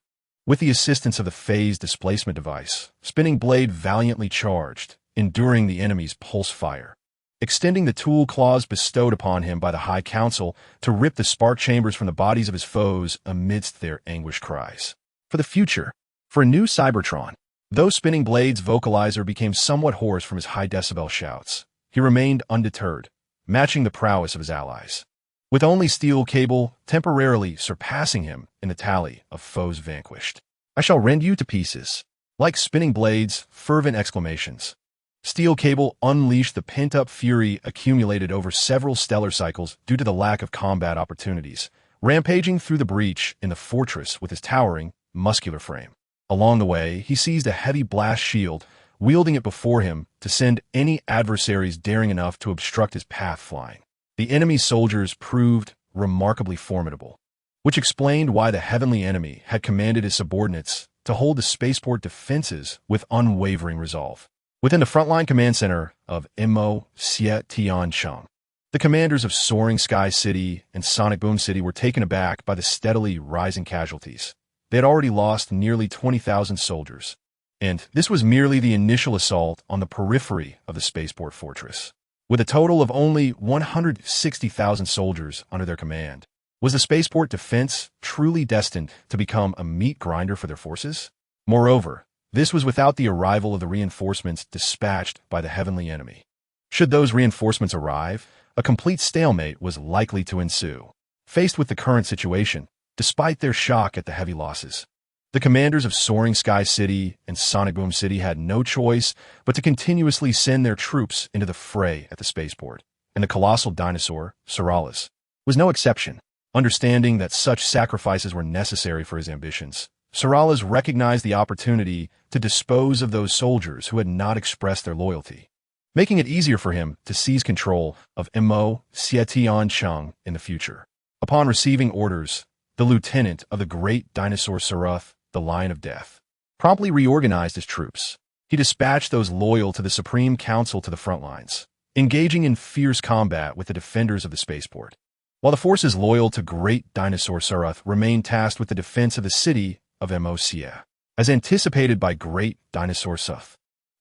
With the assistance of the phase displacement device, Spinning Blade valiantly charged, enduring the enemy's pulse fire, extending the tool claws bestowed upon him by the High Council to rip the spark chambers from the bodies of his foes amidst their anguished cries. For the future, for a new Cybertron, though Spinning Blade's vocalizer became somewhat hoarse from his high decibel shouts, he remained undeterred, matching the prowess of his allies. with only steel cable temporarily surpassing him in the tally of foes vanquished. I shall rend you to pieces. Like spinning blades, fervent exclamations. Steel cable unleashed the pent-up fury accumulated over several stellar cycles due to the lack of combat opportunities, rampaging through the breach in the fortress with his towering, muscular frame. Along the way, he seized a heavy blast shield, wielding it before him to send any adversaries daring enough to obstruct his path flying. The enemy's soldiers proved remarkably formidable, which explained why the heavenly enemy had commanded his subordinates to hold the spaceport defenses with unwavering resolve. Within the frontline command center of Mo Xie Tiancheng, the commanders of Soaring Sky City and Sonic Boom City were taken aback by the steadily rising casualties. They had already lost nearly 20,000 soldiers, and this was merely the initial assault on the periphery of the spaceport fortress. With a total of only 160,000 soldiers under their command, was the spaceport defense truly destined to become a meat grinder for their forces? Moreover, this was without the arrival of the reinforcements dispatched by the heavenly enemy. Should those reinforcements arrive, a complete stalemate was likely to ensue. Faced with the current situation, despite their shock at the heavy losses, the commanders of Soaring Sky City and Sonic Boom City had no choice but to continuously send their troops into the fray at the spaceport, and the colossal dinosaur, Seralis, was no exception. Understanding that such sacrifices were necessary for his ambitions, Seralis recognized the opportunity to dispose of those soldiers who had not expressed their loyalty, making it easier for him to seize control of Mo Xie Tiancheng in the future. Upon receiving orders, the lieutenant of the great dinosaur Serath, the Lion of Death, promptly reorganized his troops. He dispatched those loyal to the Supreme Council to the front lines, engaging in fierce combat with the defenders of the spaceport, while the forces loyal to great dinosaur Serath remained tasked with the defense of the city of Mo Xie. As anticipated by great dinosaur Serath,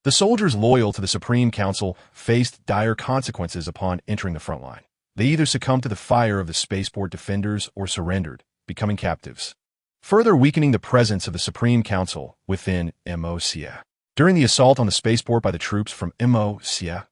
the soldiers loyal to the Supreme Council faced dire consequences upon entering the front line. They either succumbed to the fire of the spaceport defenders or surrendered, becoming captives, further weakening the presence of the Supreme Council within Mo Xie. During the assault on the spaceport by the troops from Mo Xie,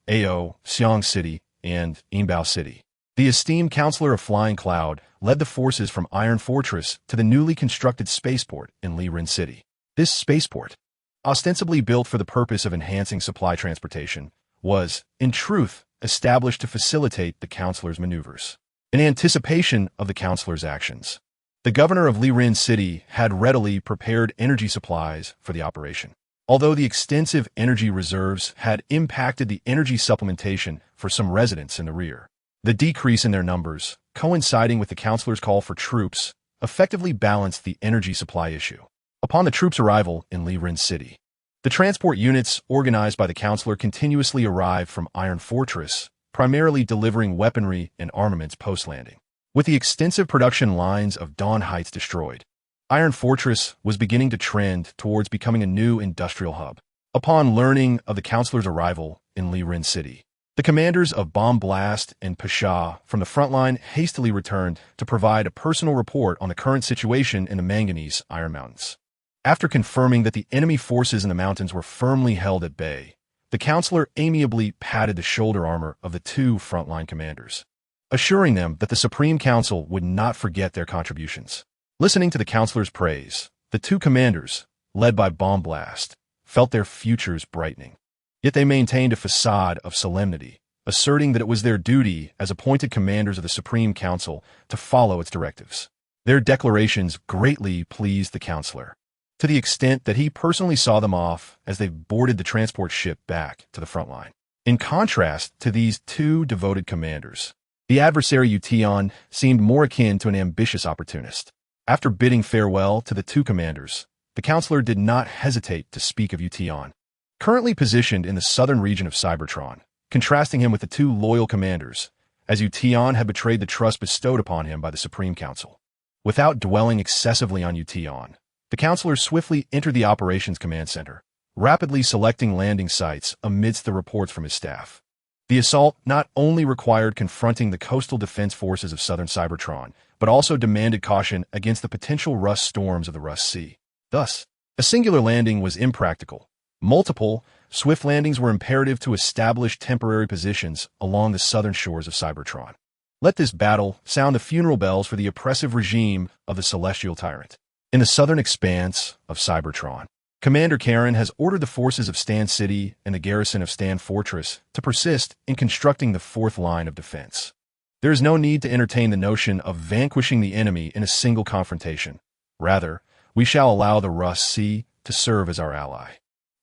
Ao, Xiang City, and Yinbao City, the esteemed Counselor of Flying Cloud led the forces from Iron Fortress to the newly constructed spaceport in Liren City. This spaceport, ostensibly built for the purpose of enhancing supply transportation, was, in truth, established to facilitate the Counselor's maneuvers. In anticipation of the Counselor's actions, the governor of Liren City had readily prepared energy supplies for the operation. Although the extensive energy reserves had impacted the energy supplementation for some residents in the rear, the decrease in their numbers, coinciding with the Counselor's call for troops, effectively balanced the energy supply issue. Upon the troops' arrival in Liren City, the transport units organized by the Counselor continuously arrived from Iron Fortress, primarily delivering weaponry and armaments post-landing. With the extensive production lines of Dawn Heights destroyed, Iron Fortress was beginning to trend towards becoming a new industrial hub. Upon learning of the Counselor's arrival in Liren City, the commanders of Bomb Blast and Pasha from the front line hastily returned to provide a personal report on the current situation in the Manganese Iron Mountains. After confirming that the enemy forces in the mountains were firmly held at bay, the Counselor amiably patted the shoulder armor of the two frontline commanders, assuring them that the Supreme Council would not forget their contributions. Listening to the Counselor's praise, the two commanders, led by Bomb Blast, felt their futures brightening. Yet they maintained a facade of solemnity, asserting that it was their duty as appointed commanders of the Supreme Council to follow its directives. Their declarations greatly pleased the Counselor, to the extent that he personally saw them off as they boarded the transport ship back to the front line. In contrast to these two devoted commanders, the adversary Ution seemed more akin to an ambitious opportunist. After bidding farewell to the two commanders, the Counselor did not hesitate to speak of Ution, currently positioned in the southern region of Cybertron, contrasting him with the two loyal commanders, as Ution had betrayed the trust bestowed upon him by the Supreme Council. Without dwelling excessively on Ution, the Counselor swiftly entered the Operations Command Center, rapidly selecting landing sites amidst the reports from his staff. The assault not only required confronting the coastal defense forces of southern Cybertron, but also demanded caution against the potential rust storms of the Rust Sea. Thus, a singular landing was impractical. Multiple, swift landings were imperative to establish temporary positions along the southern shores of Cybertron. Let this battle sound the funeral bells for the oppressive regime of the celestial tyrant. In the southern expanse of Cybertron, Commander Kaon has ordered the forces of Stan City and the garrison of Stan Fortress to persist in constructing the fourth line of defense. There is no need to entertain the notion of vanquishing the enemy in a single confrontation. Rather, we shall allow the Rust Sea to serve as our ally.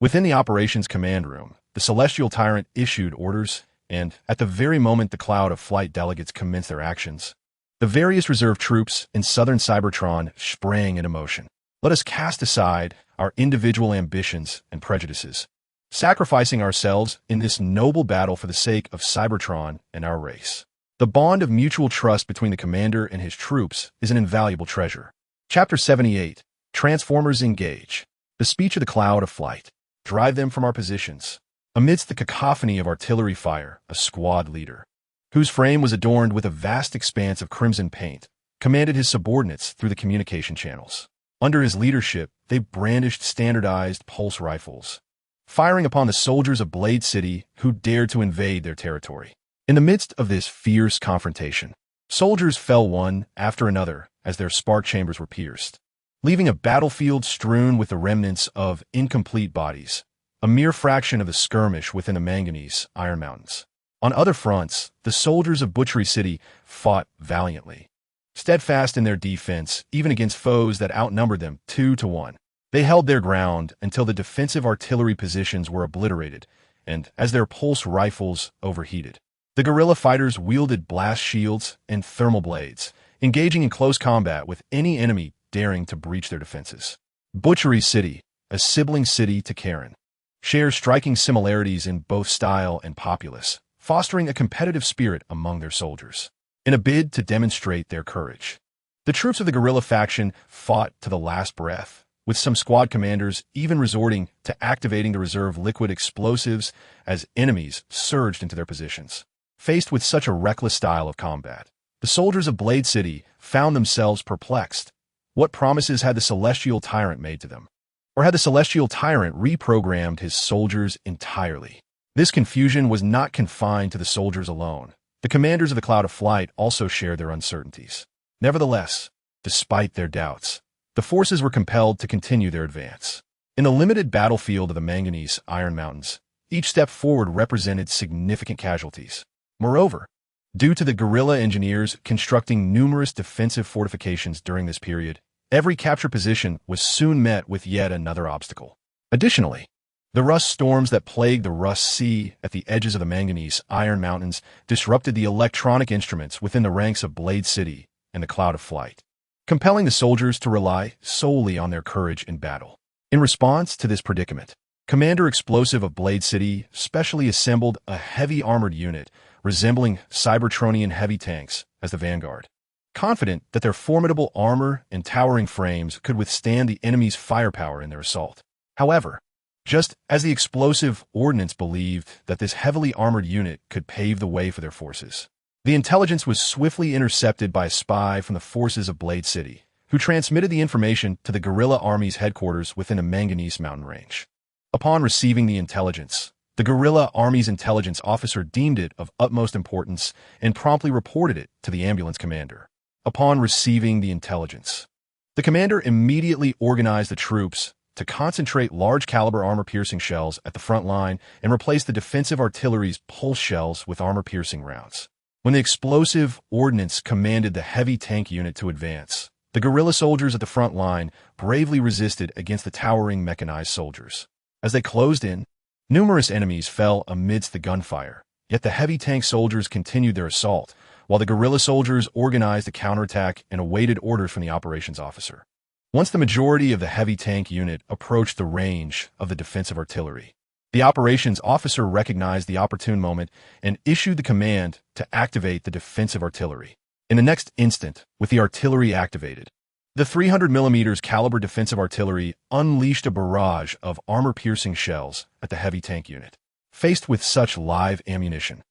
Within the operations command room, the celestial tyrant issued orders, and at the very moment the cloud of flight delegates commenced their actions, the various reserve troops in southern Cybertron sprang into motion. Let us cast aside our individual ambitions and prejudices, sacrificing ourselves in this noble battle for the sake of Cybertron and our race. The bond of mutual trust between the commander and his troops is an invaluable treasure. Chapter 78. Transformers Engage. The speech of the cloud of flight. Drive them from our positions. Amidst the cacophony of artillery fire, a squad leader, whose frame was adorned with a vast expanse of crimson paint, commanded his subordinates through the communication channels. Under his leadership, they brandished standardized pulse rifles, firing upon the soldiers of Blade City who dared to invade their territory. In the midst of this fierce confrontation, soldiers fell one after another as their spark chambers were pierced, leaving a battlefield strewn with the remnants of incomplete bodies, a mere fraction of the skirmish within the manganese Iron Mountains. On other fronts, the soldiers of Butchery City fought valiantly, steadfast in their defense even against foes that outnumbered them 2-1. They held their ground until the defensive artillery positions were obliterated and as their pulse rifles overheated. The guerrilla fighters wielded blast shields and thermal blades, engaging in close combat with any enemy daring to breach their defenses. Butchery City, a sibling city to Kaon, shares striking similarities in both style and populace, fostering a competitive spirit among their soldiers. In a bid to demonstrate their courage, the troops of the guerrilla faction fought to the last breath, with some squad commanders even resorting to activating the reserve liquid explosives as enemies surged into their positions. Faced with such a reckless style of combat, the soldiers of Blade City found themselves perplexed. What promises had the celestial tyrant made to them? Or had the celestial tyrant reprogrammed his soldiers entirely? This confusion was not confined to the soldiers alone. The commanders of the Cloud of Flight also shared their uncertainties. Nevertheless, despite their doubts, the forces were compelled to continue their advance. In the limited battlefield of the manganese Iron Mountains, each step forward represented significant casualties. Moreover, due to the guerrilla engineers constructing numerous defensive fortifications during this period, every capture position was soon met with yet another obstacle. Additionally, the rust storms that plagued the Rust Sea at the edges of the manganese Iron Mountains disrupted the electronic instruments within the ranks of Blade City and the Cloud of Flight, compelling the soldiers to rely solely on their courage in battle. In response to this predicament, Commander Explosive of Blade City specially assembled a heavy armored unit resembling Cybertronian heavy tanks as the vanguard, confident that their formidable armor and towering frames could withstand the enemy's firepower in their assault. However, just as the explosive ordnance believed that this heavily armored unit could pave the way for their forces, the intelligence was swiftly intercepted by a spy from the forces of Blade City, who transmitted the information to the guerrilla army's headquarters within the Manganese mountain range. Upon receiving the intelligence, the guerrilla army's intelligence officer deemed it of utmost importance and promptly reported it to the ambulance commander. Upon receiving the intelligence, the commander immediately organized the troops to concentrate large-caliber armor-piercing shells at the front line and replace the defensive artillery's pulse shells with armor-piercing rounds. When the explosive ordnance commanded the heavy tank unit to advance, the guerrilla soldiers at the front line bravely resisted against the towering mechanized soldiers. As they closed in, numerous enemies fell amidst the gunfire, yet the heavy tank soldiers continued their assault, while the guerrilla soldiers organized a counterattack and awaited orders from the operations officer. Once the majority of the heavy tank unit approached the range of the defensive artillery, the operations officer recognized the opportune moment and issued the command to activate the defensive artillery. In the next instant, with the artillery activated, the 300mm caliber defensive artillery unleashed a barrage of armor-piercing shells at the heavy tank unit. Faced with such live ammunition,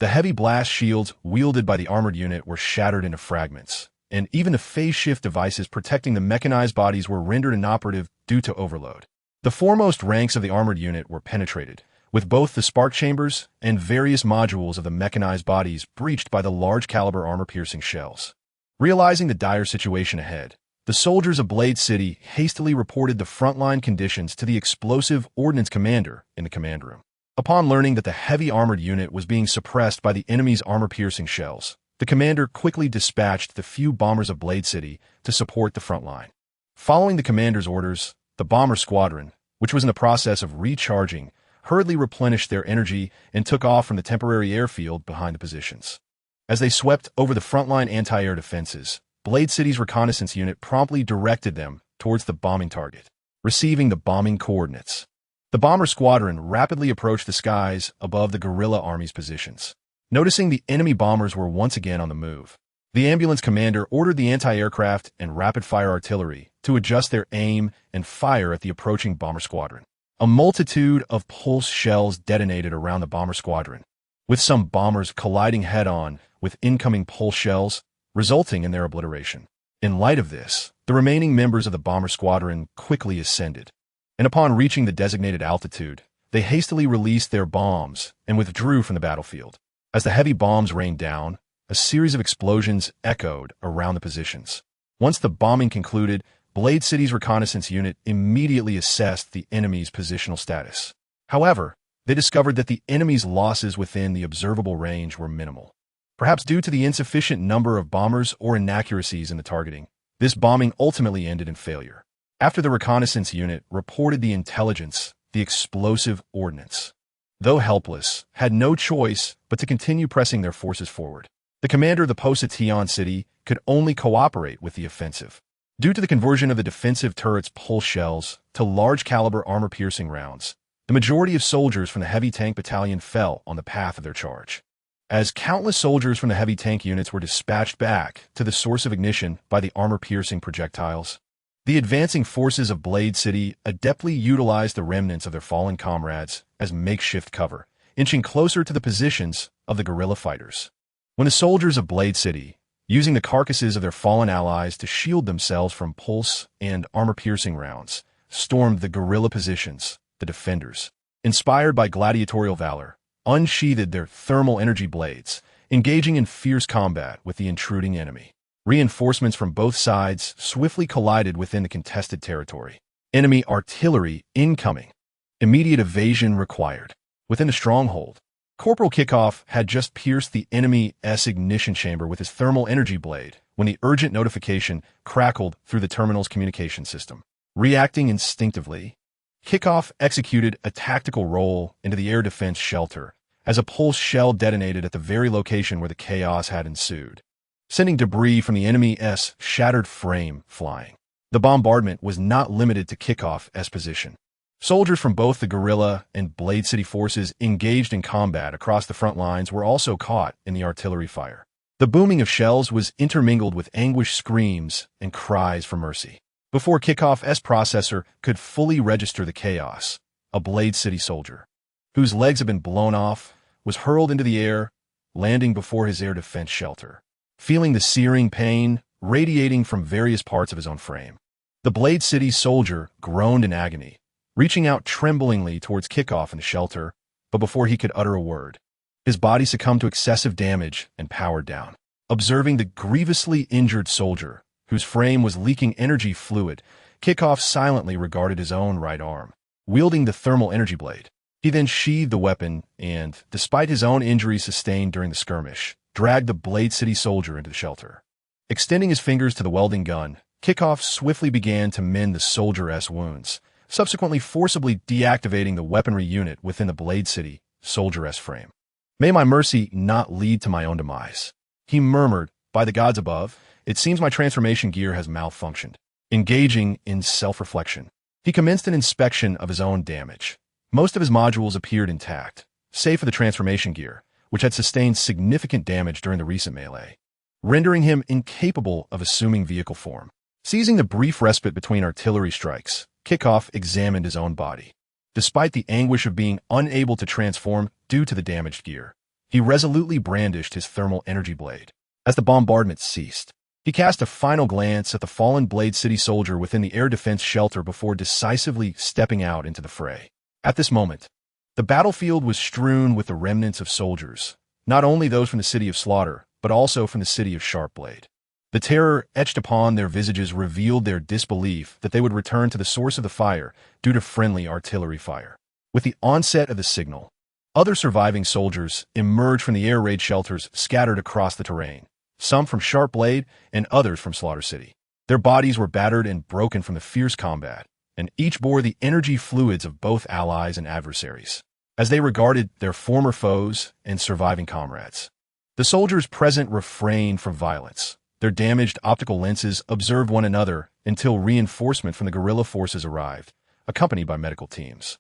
the heavy blast shields wielded by the armored unit were shattered into fragments, and even the phase shift devices protecting the mechanized bodies were rendered inoperative due to overload. The foremost ranks of the armored unit were penetrated, with both the spark chambers and various modules of the mechanized bodies breached by the large-caliber armor-piercing shells. Realizing the dire situation ahead, the soldiers of Blade City hastily reported the frontline conditions to the explosive ordnance commander in the command room. Upon learning that the heavy armored unit was being suppressed by the enemy's armor-piercing shells, the commander quickly dispatched the few bombers of Blade City to support the front line. Following the commander's orders, the bomber squadron, which was in the process of recharging, hurriedly replenished their energy and took off from the temporary airfield behind the positions. As they swept over the frontline anti-air defenses, Blade City's reconnaissance unit promptly directed them towards the bombing target, receiving the bombing coordinates. The bomber squadron rapidly approached the skies above the guerrilla army's positions. Noticing the enemy bombers were once again on the move, the ambulance commander ordered the anti-aircraft and rapid-fire artillery to adjust their aim and fire at the approaching bomber squadron. A multitude of pulse shells detonated around the bomber squadron, with some bombers colliding head-on with incoming pulse shells, resulting in their obliteration. In light of this, the remaining members of the bomber squadron quickly ascended, and upon reaching the designated altitude, they hastily released their bombs and withdrew from the battlefield. As the heavy bombs rained down, a series of explosions echoed around the positions. Once the bombing concluded, Blade City's reconnaissance unit immediately assessed the enemy's positional status. However, they discovered that the enemy's losses within the observable range were minimal. Perhaps due to the insufficient number of bombers or inaccuracies in the targeting, this bombing ultimately ended in failure. After the reconnaissance unit reported the intelligence, the explosive ordnance, though helpless, had no choice but to continue pressing their forces forward. The commander of the post at Kaon City could only cooperate with the offensive. Due to the conversion of the defensive turret's pulse shells to large-caliber armor-piercing rounds, the majority of soldiers from the heavy tank battalion fell on the path of their charge. As countless soldiers from the heavy tank units were dispatched back to the source of ignition by the armor-piercing projectiles, the advancing forces of Blade City adeptly utilized the remnants of their fallen comrades as makeshift cover, inching closer to the positions of the guerrilla fighters. When the soldiers of Blade City, using the carcasses of their fallen allies to shield themselves from pulse and armor-piercing rounds, stormed the guerrilla positions, the defenders, inspired by gladiatorial valor, unsheathed their thermal energy blades, engaging in fierce combat with the intruding enemy. Reinforcements from both sides swiftly collided within the contested territory. Enemy artillery incoming. Immediate evasion required. Within the stronghold, Corporal Kickoff had just pierced the enemy's ignition chamber with his thermal energy blade when the urgent notification crackled through the terminal's communication system. Reacting instinctively, Kickoff executed a tactical roll into the air defense shelter as a pulse shell detonated at the very location where the chaos had ensued, sending debris from the enemy's shattered frame flying. The bombardment was not limited to Kickoff's position. Soldiers from both the guerrilla and Blade City forces engaged in combat across the front lines were also caught in the artillery fire. The booming of shells was intermingled with anguished screams and cries for mercy. Before Kickoff's processor could fully register the chaos, a Blade City soldier, whose legs had been blown off, was hurled into the air, landing before his air defense shelter, feeling the searing pain radiating from various parts of his own frame. The Blade City soldier groaned in agony, reaching out tremblingly towards Kickoff in the shelter, but before he could utter a word, his body succumbed to excessive damage and powered down. Observing the grievously injured soldier, whose frame was leaking energy fluid, Kickoff silently regarded his own right arm, wielding the thermal energy blade. He then sheathed the weapon and, despite his own injuries sustained during the skirmish, dragged the Blade City soldier into the shelter. Extending his fingers to the welding gun, Kickoff swiftly began to mend the soldier's wounds, subsequently forcibly deactivating the weaponry unit within the Blade City soldier's frame. "May my mercy not lead to my own demise," he murmured. "By the gods above, it seems my transformation gear has malfunctioned." Engaging in self-reflection, he commenced an inspection of his own damage. Most of his modules appeared intact, save for the transformation gear, which had sustained significant damage during the recent melee, rendering him incapable of assuming vehicle form. Seizing the brief respite between artillery strikes, Kickoff examined his own body. Despite the anguish of being unable to transform due to the damaged gear, he resolutely brandished his thermal energy blade. As the bombardment ceased, he cast a final glance at the fallen Blade City soldier within the air defense shelter before decisively stepping out into the fray. At this moment, The battlefield was strewn with the remnants of soldiers, not only those from the city of Slaughter, but also from the city of Sharpblade. The terror etched upon their visages revealed their disbelief that they would return to the source of the fire due to friendly artillery fire. With the onset of the signal, other surviving soldiers emerged from the air raid shelters scattered across the terrain, some from Sharpblade and others from Slaughter City. Their bodies were battered and broken from the fierce combat, and each bore the energy fluids of both allies and adversaries, as they regarded their former foes and surviving comrades. The soldiers present refrained from violence. Their damaged optical lenses observed one another until reinforcement from the guerrilla forces arrived, accompanied by medical teams.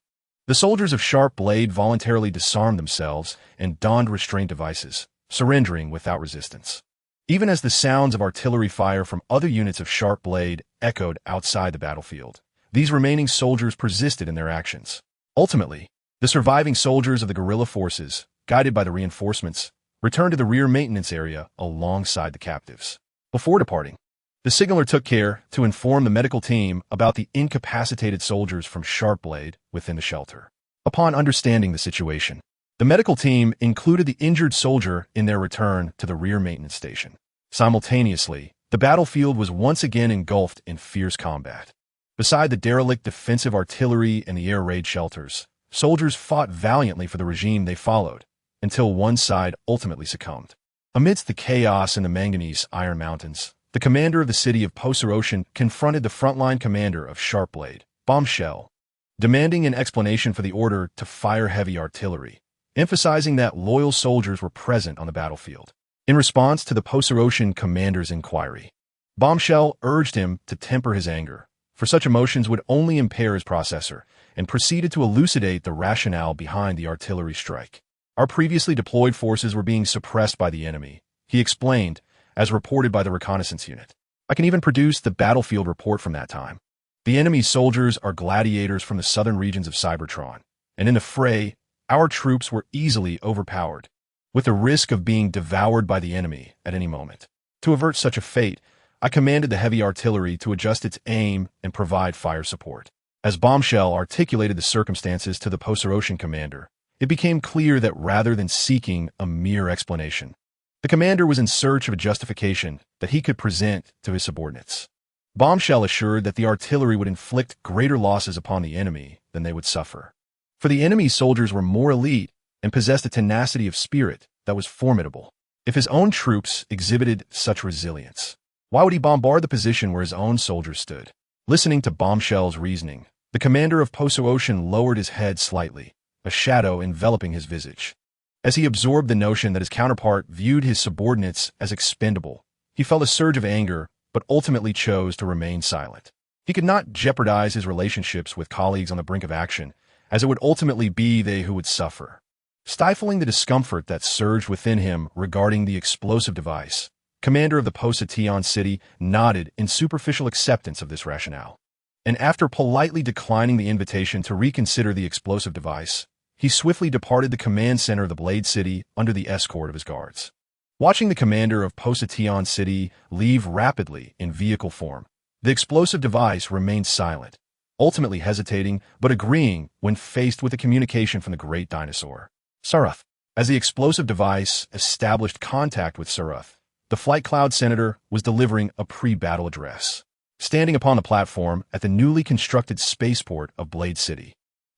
The soldiers of Sharpblade voluntarily disarmed themselves and donned restraint devices, surrendering without resistance. Even as the sounds of artillery fire from other units of Sharpblade echoed outside the battlefield, these remaining soldiers persisted in their actions. Ultimately, the surviving soldiers of the guerrilla forces, guided by the reinforcements, returned to the rear maintenance area alongside the captives. Before departing, the signaler took care to inform the medical team about the incapacitated soldiers from Sharpblade within the shelter. Upon understanding the situation, the medical team included the injured soldier in their return to the rear maintenance station. Simultaneously, the battlefield was once again engulfed in fierce combat. Beside the derelict defensive artillery and the air raid shelters, soldiers fought valiantly for the regime they followed, until one side ultimately succumbed. Amidst the chaos in the Manganese Iron Mountains, the commander of the city of Poseroshan confronted the frontline commander of Sharpblade, Bombshell, demanding an explanation for the order to fire heavy artillery, emphasizing that loyal soldiers were present on the battlefield. In response to the Poseroshan commander's inquiry, Bombshell urged him to temper his anger, for such emotions would only impair his processor, and proceeded to elucidate the rationale behind the artillery strike. Our previously deployed forces were being suppressed by the enemy, he explained, as reported by the reconnaissance unit. I can even produce the battlefield report from that time. The enemy's soldiers are gladiators from the southern regions of Cybertron, and in the fray, our troops were easily overpowered, with the risk of being devoured by the enemy at any moment. To avert such a fate, I commanded the heavy artillery to adjust its aim and provide fire support. As Bombshell articulated the circumstances to the Poseroshan commander, it became clear that rather than seeking a mere explanation, the commander was in search of a justification that he could present to his subordinates. Bombshell assured that the artillery would inflict greater losses upon the enemy than they would suffer. For the enemy's soldiers were more elite and possessed a tenacity of spirit that was formidable. If his own troops exhibited such resilience, why would he bombard the position where his own soldiers stood? Listening to Bombshell's reasoning, the commander of Poseroshan lowered his head slightly, a shadow enveloping his visage. As he absorbed the notion that his counterpart viewed his subordinates as expendable, he felt a surge of anger, but ultimately chose to remain silent. He could not jeopardize his relationships with colleagues on the brink of action, as it would ultimately be they who would suffer. Stifling the discomfort that surged within him regarding the explosive device, commander of the Posation City nodded in superficial acceptance of this rationale. And after politely declining the invitation to reconsider the explosive device, he swiftly departed the command center of the Blade City under the escort of his guards. Watching the commander of Posation City leave rapidly in vehicle form, the explosive device remained silent, ultimately hesitating but agreeing when faced with a communication from the great dinosaur, Sarath. As the explosive device established contact with Sarath, the Flight Cloud Senator was delivering a pre-battle address. Standing upon the platform at the newly constructed spaceport of Blade City,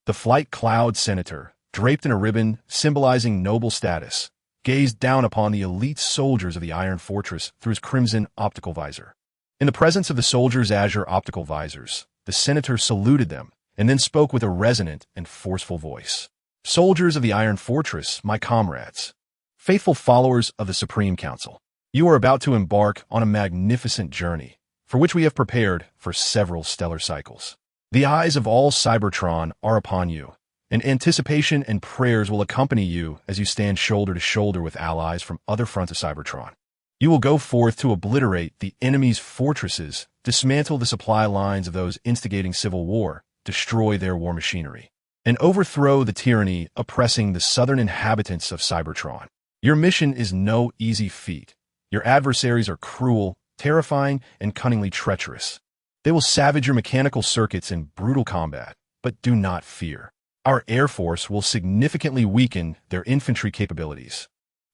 the Flight Cloud Senator, draped in a ribbon symbolizing noble status, gazed down upon the elite soldiers of the Iron Fortress through his crimson optical visor. In the presence of the soldiers' azure optical visors, the senator saluted them and then spoke with a resonant and forceful voice. Soldiers of the Iron Fortress, my comrades, faithful followers of the Supreme Council, you are about to embark on a magnificent journey, for which we have prepared for several stellar cycles. The eyes of all Cybertron are upon you, and anticipation and prayers will accompany you as you stand shoulder to shoulder with allies from other fronts of Cybertron. You will go forth to obliterate the enemy's fortresses, dismantle the supply lines of those instigating civil war, destroy their war machinery, and overthrow the tyranny oppressing the southern inhabitants of Cybertron. Your mission is no easy feat. Your adversaries are cruel, terrifying, and cunningly treacherous. They will savage your mechanical circuits in brutal combat, but do not fear. our Air Force will significantly weaken their infantry capabilities,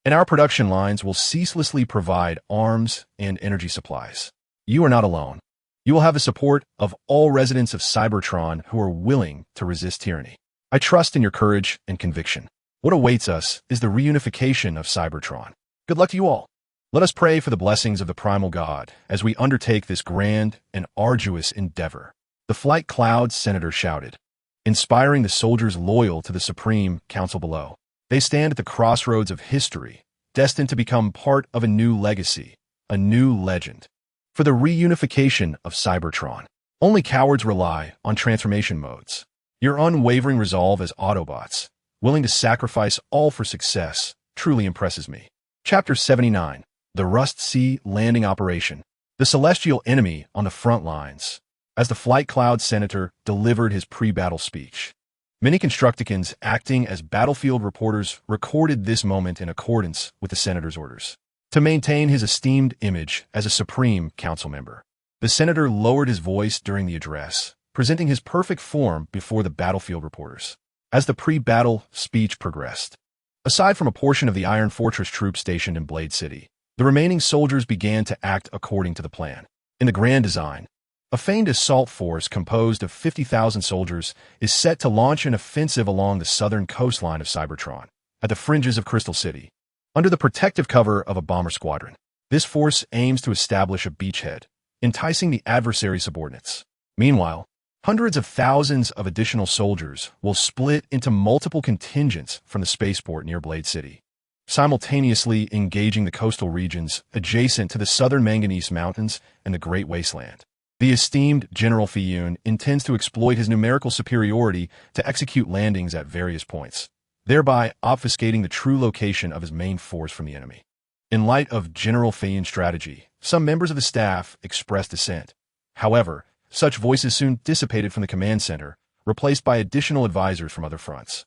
and our production lines will ceaselessly provide arms and energy supplies. You are not alone. You will have the support of all residents of Cybertron who are willing to resist tyranny. I trust in your courage and conviction. What awaits us is the reunification of Cybertron. Good luck to you all. Let us pray for the blessings of the Primal God as we undertake this grand and arduous endeavor. The Flight Cloud Senator shouted, inspiring the soldiers loyal to the Supreme Council below. They stand at the crossroads of history, destined to become part of a new legacy, a new legend. For the reunification of Cybertron, only cowards rely on transformation modes. Your unwavering resolve as Autobots, willing to sacrifice all for success, truly impresses me. Chapter 79, The Rust Sea Landing Operation. The celestial enemy on the front lines. As the Flight Cloud Senator delivered his pre-battle speech, many Constructicans acting as battlefield reporters recorded this moment in accordance with the Senator's orders. To maintain his esteemed image as a Supreme Council member, the Senator lowered his voice during the address, presenting his perfect form before the battlefield reporters. As the pre-battle speech progressed, aside from a portion of the Iron Fortress troops stationed in Blade City, the remaining soldiers began to act according to the plan. In the grand design, a feigned assault force composed of 50,000 soldiers is set to launch an offensive along the southern coastline of Cybertron, at the fringes of Crystal City. Under the protective cover of a bomber squadron, this force aims to establish a beachhead, enticing the adversary subordinates. Meanwhile, hundreds of thousands of additional soldiers will split into multiple contingents from the spaceport near Blade City, simultaneously engaging the coastal regions adjacent to the southern Manganese Mountains and the Great Wasteland. The esteemed General Kaon intends to exploit his numerical superiority to execute landings at various points, thereby obfuscating the true location of his main force from the enemy. In light of General Kaon's strategy, some members of the staff expressed dissent. However, such voices soon dissipated from the command center, replaced by additional advisors from other fronts.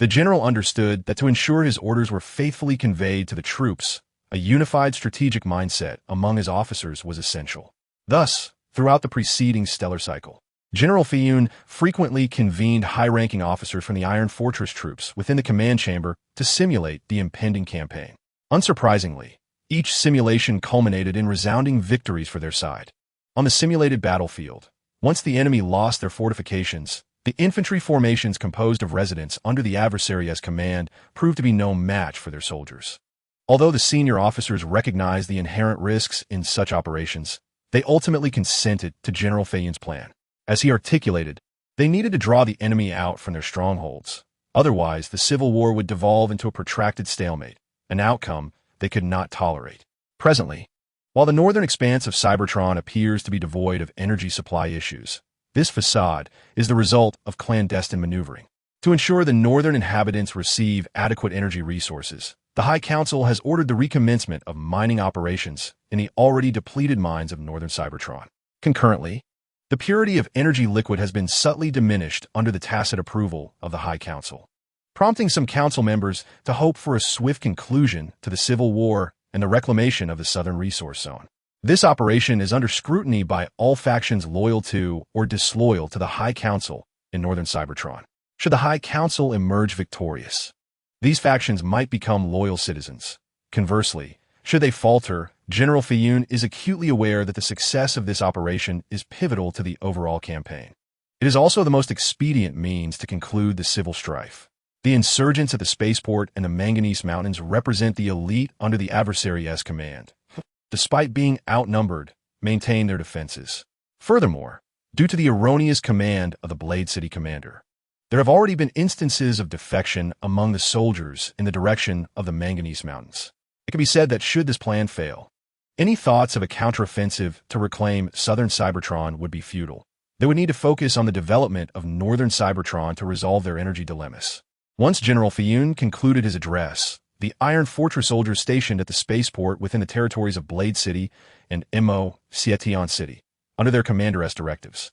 The general understood that to ensure his orders were faithfully conveyed to the troops, a unified strategic mindset among his officers was essential. Thus, throughout the preceding stellar cycle, General Kaon frequently convened high-ranking officers from the Iron Fortress troops within the command chamber to simulate the impending campaign. Unsurprisingly, each simulation culminated in resounding victories for their side. On the simulated battlefield, once the enemy lost their fortifications, the infantry formations composed of residents under the adversary's command proved to be no match for their soldiers. Although the senior officers recognized the inherent risks in such operations, they ultimately consented to General Kaon's plan. As he articulated, they needed to draw the enemy out from their strongholds. Otherwise, the civil war would devolve into a protracted stalemate, an outcome they could not tolerate. Presently, while the northern expanse of Cybertron appears to be devoid of energy supply issues, this facade is the result of clandestine maneuvering. To ensure the northern inhabitants receive adequate energy resources, the High Council has ordered the recommencement of mining operations in the already depleted mines of northern Cybertron. Concurrently, the purity of energy liquid has been subtly diminished under the tacit approval of the High Council, prompting some council members to hope for a swift conclusion to the Civil War and the reclamation of the Southern Resource Zone. This operation is under scrutiny by all factions loyal to or disloyal to the High Council in northern Cybertron. Should the High Council emerge victorious, these factions might become loyal citizens. Conversely, should they falter, General Kaon is acutely aware that the success of this operation is pivotal to the overall campaign. It is also the most expedient means to conclude the civil strife. The insurgents at the spaceport and the Manganese Mountains represent the elite under the adversary's command. Despite being outnumbered, maintain their defenses. Furthermore, due to the erroneous command of the Blade City commander, there have already been instances of defection among the soldiers in the direction of the Manganese Mountains. It can be said that should this plan fail, any thoughts of a counteroffensive to reclaim southern Cybertron would be futile. They would need to focus on the development of northern Cybertron to resolve their energy dilemmas. Once General Kaon concluded his address, the Iron Fortress soldiers stationed at the spaceport within the territories of Blade City and Mo Setion City, under their commander's directives,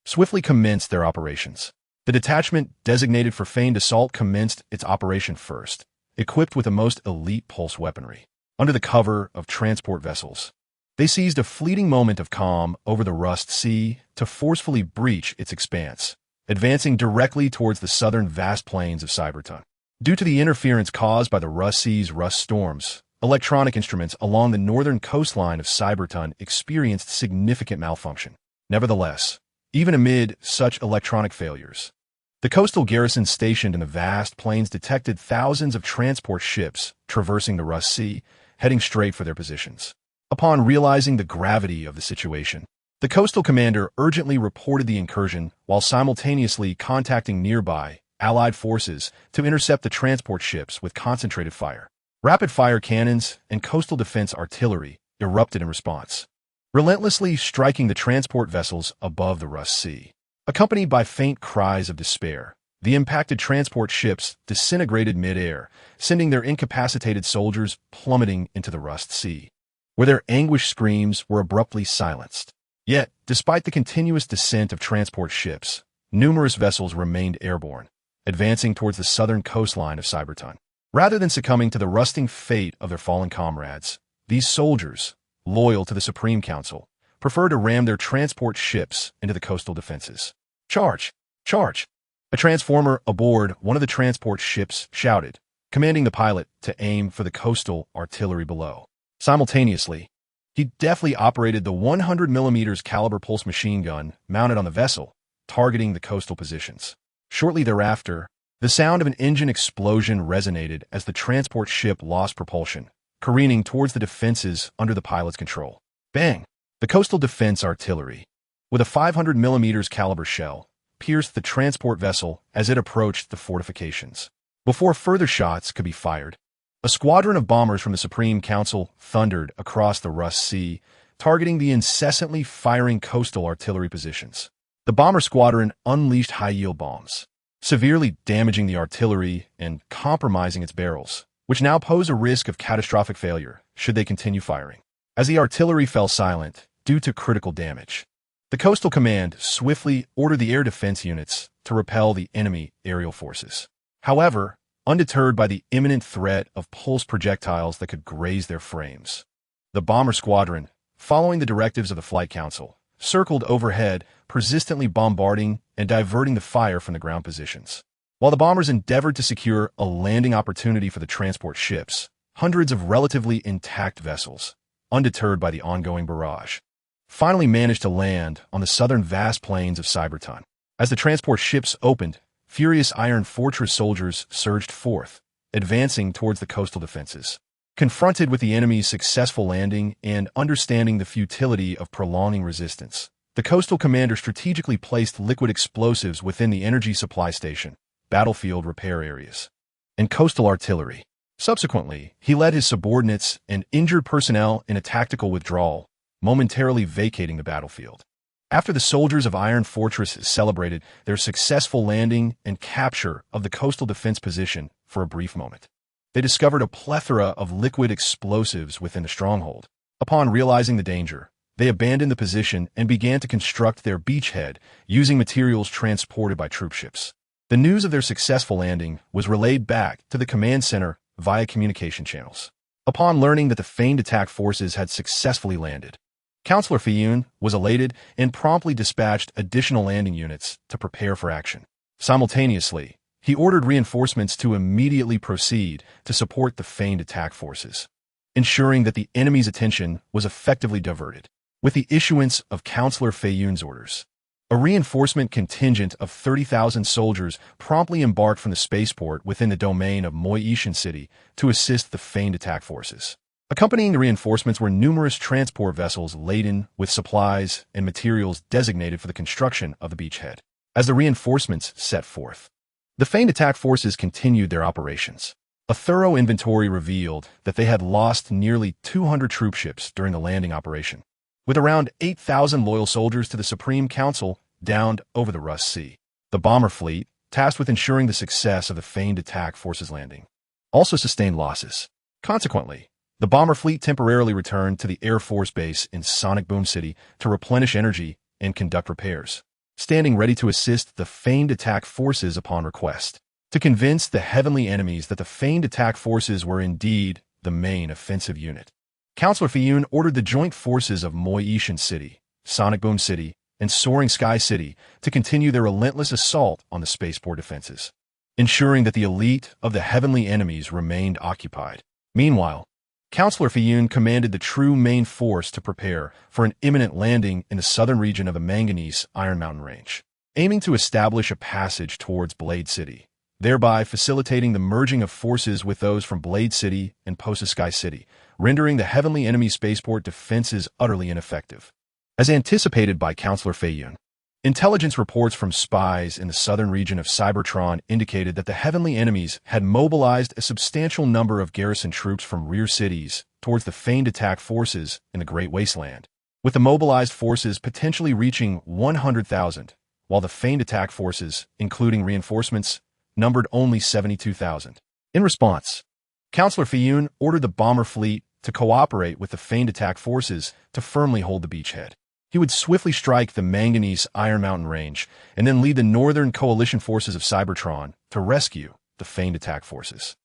swiftly commenced their operations. The detachment designated for feigned assault commenced its operation first, equipped with the most elite pulse weaponry. Under the cover of transport vessels, they seized a fleeting moment of calm over the Rust Sea to forcefully breach its expanse, advancing directly towards the southern vast plains of Cybertron. Due to the interference caused by the Rust Sea's rust storms, electronic instruments along the northern coastline of Cybertron experienced significant malfunction. Nevertheless, even amid such electronic failures, the coastal garrison stationed in the vast plains detected thousands of transport ships traversing the Rust Sea, heading straight for their positions. Upon realizing the gravity of the situation, the coastal commander urgently reported the incursion while simultaneously contacting nearby Allied forces to intercept the transport ships with concentrated fire. Rapid-fire cannons and coastal defense artillery erupted in response, relentlessly striking the transport vessels above the Rust Sea. Accompanied by faint cries of despair, the impacted transport ships disintegrated mid-air, sending their incapacitated soldiers plummeting into the Rust Sea, where their anguished screams were abruptly silenced. Yet, despite the continuous descent of transport ships, numerous vessels remained airborne, advancing towards the southern coastline of Cybertron. Rather than succumbing to the rusting fate of their fallen comrades, these soldiers, loyal to the Supreme Council, preferred to ram their transport ships into the coastal defenses. Charge! Charge! A transformer aboard one of the transport ships shouted, commanding the pilot to aim for the coastal artillery below. Simultaneously, he deftly operated the 100mm caliber pulse machine gun mounted on the vessel, targeting the coastal positions. Shortly thereafter, the sound of an engine explosion resonated as the transport ship lost propulsion, careening towards the defenses under the pilot's control. Bang! The coastal defense artillery, with a 500mm caliber shell, pierced the transport vessel as it approached the fortifications. Before further shots could be fired, a squadron of bombers from the Supreme Council thundered across the Rust Sea, targeting the incessantly firing coastal artillery positions. The bomber squadron unleashed high-yield bombs, severely damaging the artillery and compromising its barrels, which now pose a risk of catastrophic failure should they continue firing. As the artillery fell silent due to critical damage, the Coastal Command swiftly ordered the air defense units to repel the enemy aerial forces. However, undeterred by the imminent threat of pulse projectiles that could graze their frames, the bomber squadron, following the directives of the Flight Council, circled overhead, persistently bombarding and diverting the fire from the ground positions. While the bombers endeavored to secure a landing opportunity for the transport ships, hundreds of relatively intact vessels, undeterred by the ongoing barrage, finally managed to land on the southern vast plains of Cybertron. As the transport ships opened, furious Iron Fortress soldiers surged forth, advancing towards the coastal defenses. Confronted with the enemy's successful landing and understanding the futility of prolonging resistance, the coastal commander strategically placed liquid explosives within the energy supply station, battlefield repair areas, and coastal artillery. Subsequently, he led his subordinates and injured personnel in a tactical withdrawal, momentarily vacating the battlefield. After the soldiers of Iron Fortress celebrated their successful landing and capture of the coastal defense position for a brief moment, they discovered a plethora of liquid explosives within the stronghold. Upon realizing the danger, they abandoned the position and began to construct their beachhead using materials transported by troopships. The news of their successful landing was relayed back to the command center via communication channels. Upon learning that the feigned attack forces had successfully landed, Counselor Kaon was elated and promptly dispatched additional landing units to prepare for action. Simultaneously, he ordered reinforcements to immediately proceed to support the feigned attack forces, ensuring that the enemy's attention was effectively diverted. With the issuance of Counselor Kaon's orders, a reinforcement contingent of 30,000 soldiers promptly embarked from the spaceport within the domain of Moishan City to assist the feigned attack forces. Accompanying the reinforcements were numerous transport vessels laden with supplies and materials designated for the construction of the beachhead. As the reinforcements set forth, the feigned attack forces continued their operations. A thorough inventory revealed that they had lost nearly 200 troopships during the landing operation, with around 8,000 loyal soldiers to the Supreme Council downed over the Rust Sea. The bomber fleet, tasked with ensuring the success of the feigned attack forces landing, also sustained losses. Consequently, the bomber fleet temporarily returned to the Air Force Base in Sonic Boom City to replenish energy and conduct repairs, standing ready to assist the feigned attack forces upon request. To convince the heavenly enemies that the feigned attack forces were indeed the main offensive unit, Counselor Kaon ordered the joint forces of Moishan City, Sonic Boom City, and soaring Sky City to continue their relentless assault on the spaceport defenses, ensuring that the elite of the heavenly enemies remained occupied. Meanwhile, Counselor Fiyun commanded the true main force to prepare for an imminent landing in the southern region of the Manganese Iron Mountain Range, aiming to establish a passage towards Blade City, thereby facilitating the merging of forces with those from Blade City and Posa Sky City, rendering the heavenly enemy spaceport defenses utterly ineffective. As anticipated by Counselor Fiyun, intelligence reports from spies in the southern region of Cybertron indicated that the heavenly enemies had mobilized a substantial number of garrison troops from rear cities towards the feigned attack forces in the Great Wasteland, with the mobilized forces potentially reaching 100,000, while the feigned attack forces, including reinforcements, numbered only 72,000. In response, Counselor Fiyun ordered the bomber fleet to cooperate with the feigned attack forces to firmly hold the beachhead. He would swiftly strike the Manganese Iron Mountain Range and then lead the northern coalition forces of Cybertron to rescue the feigned attack forces.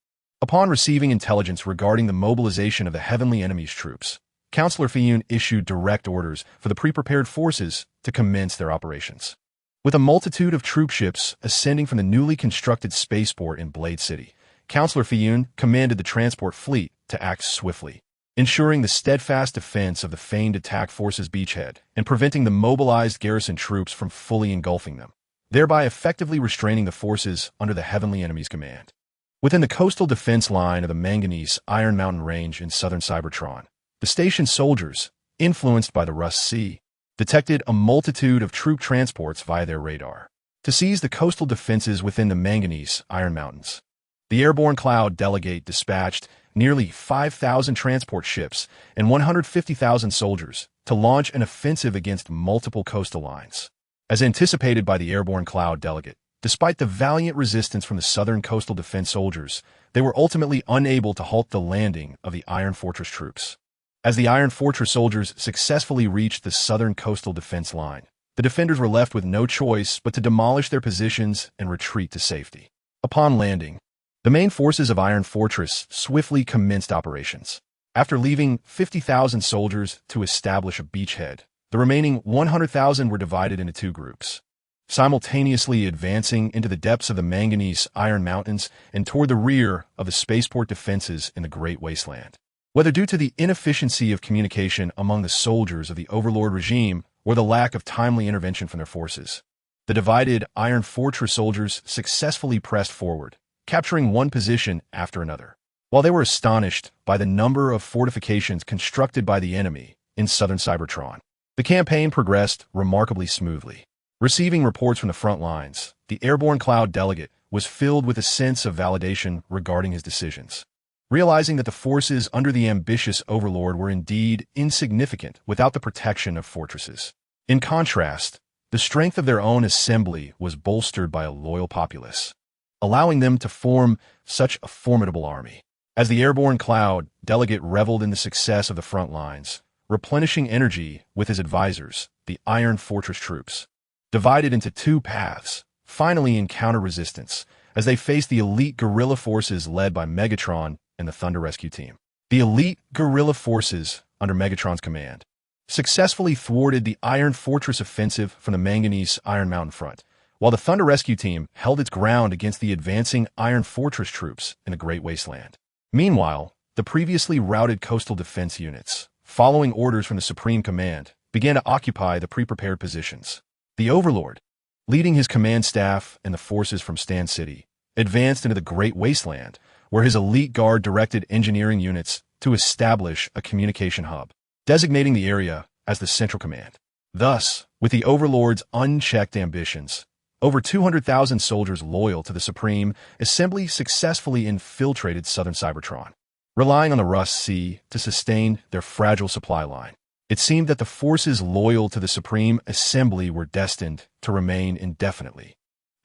Upon receiving intelligence regarding the mobilization of the heavenly enemy's troops, Counselor Fiyun issued direct orders for the pre-prepared forces to commence their operations. With a multitude of troop ships ascending from the newly constructed spaceport in Blade City, Counselor Fiyun commanded the transport fleet to act swiftly, ensuring the steadfast defense of the feigned attack forces beachhead and preventing the mobilized garrison troops from fully engulfing them, thereby effectively restraining the forces under the heavenly enemy's command. Within the coastal defense line of the Manganese Iron Mountain Range in southern Cybertron, the station's soldiers, influenced by the Rust Sea, detected a multitude of troop transports via their radar to seize the coastal defenses within the Manganese Iron Mountains. The airborne cloud delegate dispatched nearly 5,000 transport ships and 150,000 soldiers to launch an offensive against multiple coastal lines. As anticipated by the airborne cloud delegate, despite the valiant resistance from the southern coastal defense soldiers, they were ultimately unable to halt the landing of the Iron Fortress troops. As the Iron Fortress soldiers successfully reached the southern coastal defense line, the defenders were left with no choice but to demolish their positions and retreat to safety. Upon landing, the main forces of Iron Fortress swiftly commenced operations. After leaving 50,000 soldiers to establish a beachhead, the remaining 100,000 were divided into two groups, simultaneously advancing into the depths of the Manganese Iron Mountains and toward the rear of the spaceport defenses in the Great Wasteland. Whether due to the inefficiency of communication among the soldiers of the Overlord regime or the lack of timely intervention from their forces, the divided Iron Fortress soldiers successfully pressed forward, capturing one position after another. While they were astonished by the number of fortifications constructed by the enemy in southern Cybertron, the campaign progressed remarkably smoothly. Receiving reports from the front lines, the airborne cloud delegate was filled with a sense of validation regarding his decisions. Realizing that the forces under the ambitious Overlord were indeed insignificant without the protection of fortresses. In contrast, the strength of their own assembly was bolstered by a loyal populace, allowing them to form such a formidable army. As the airborne cloud delegate reveled in the success of the front lines, replenishing energy with his advisors, the Iron Fortress troops, divided into two paths, finally encounter resistance as they faced the elite guerrilla forces led by Megatron and the Thunder Rescue Team. The elite guerrilla forces, under Megatron's command, successfully thwarted the Iron Fortress offensive from the Manganese Iron Mountain front, while the Thunder Rescue Team held its ground against the advancing Iron Fortress troops in the Great Wasteland. Meanwhile, the previously routed coastal defense units, following orders from the Supreme Command, began to occupy the pre-prepared positions. The Overlord, leading his command staff and the forces from Stand City, advanced into the Great Wasteland, where his elite guard directed engineering units to establish a communication hub, designating the area as the Central Command. Thus, with the Overlord's unchecked ambitions, over 200,000 soldiers loyal to the Supreme Assembly successfully infiltrated southern Cybertron, relying on the Rust Sea to sustain their fragile supply line. It seemed that the forces loyal to the Supreme Assembly were destined to remain indefinitely,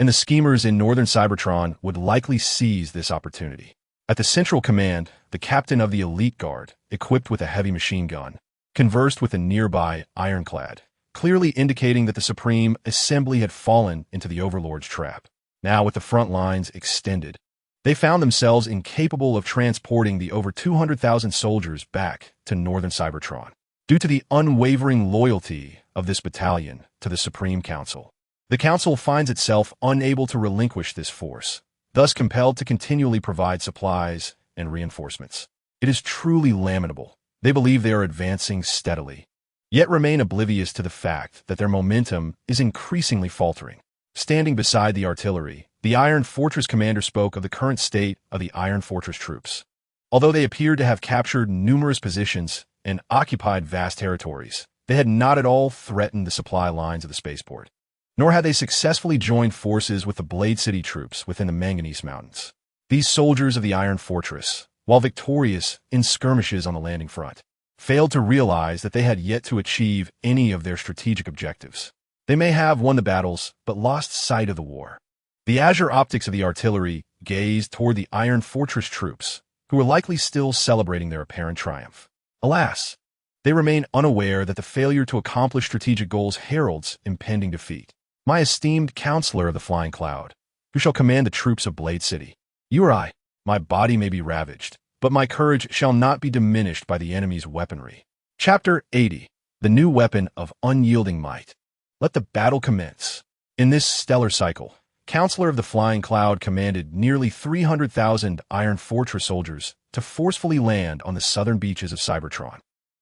and the schemers in northern Cybertron would likely seize this opportunity. At the Central Command, the captain of the Elite Guard, equipped with a heavy machine gun, conversed with a nearby ironclad, clearly indicating that the Supreme Assembly had fallen into the Overlord's trap. Now, with the front lines extended, they found themselves incapable of transporting the over 200,000 soldiers back to northern Cybertron. Due to the unwavering loyalty of this battalion to the Supreme Council. The Council finds itself unable to relinquish this force, thus compelled to continually provide supplies and reinforcements. It is truly lamentable. They believe they are advancing steadily, yet remain oblivious to the fact that their momentum is increasingly faltering. Standing beside the artillery, the Iron Fortress commander spoke of the current state of the Iron Fortress troops. Although they appeared to have captured numerous positions and occupied vast territories, they had not at all threatened the supply lines of the spaceport, nor had they successfully joined forces with the Blade City troops within the Manganese Mountains. These soldiers of the Iron Fortress, while victorious in skirmishes on the landing front, failed to realize that they had yet to achieve any of their strategic objectives. They may have won the battles, but lost sight of the war. The azure optics of the artillery gazed toward the Iron Fortress troops, who were likely still celebrating their apparent triumph. Alas, they remain unaware that the failure to accomplish strategic goals heralds impending defeat. My esteemed counselor of the Flying Cloud, who shall command the troops of Blade City, you or I, my body may be ravaged, but my courage shall not be diminished by the enemy's weaponry. Chapter 80. The New Weapon of Unyielding Might. Let the battle commence. In this stellar cycle, Counselor of the Flying Cloud commanded nearly 300,000 Iron Fortress soldiers to forcefully land on the southern beaches of Cybertron,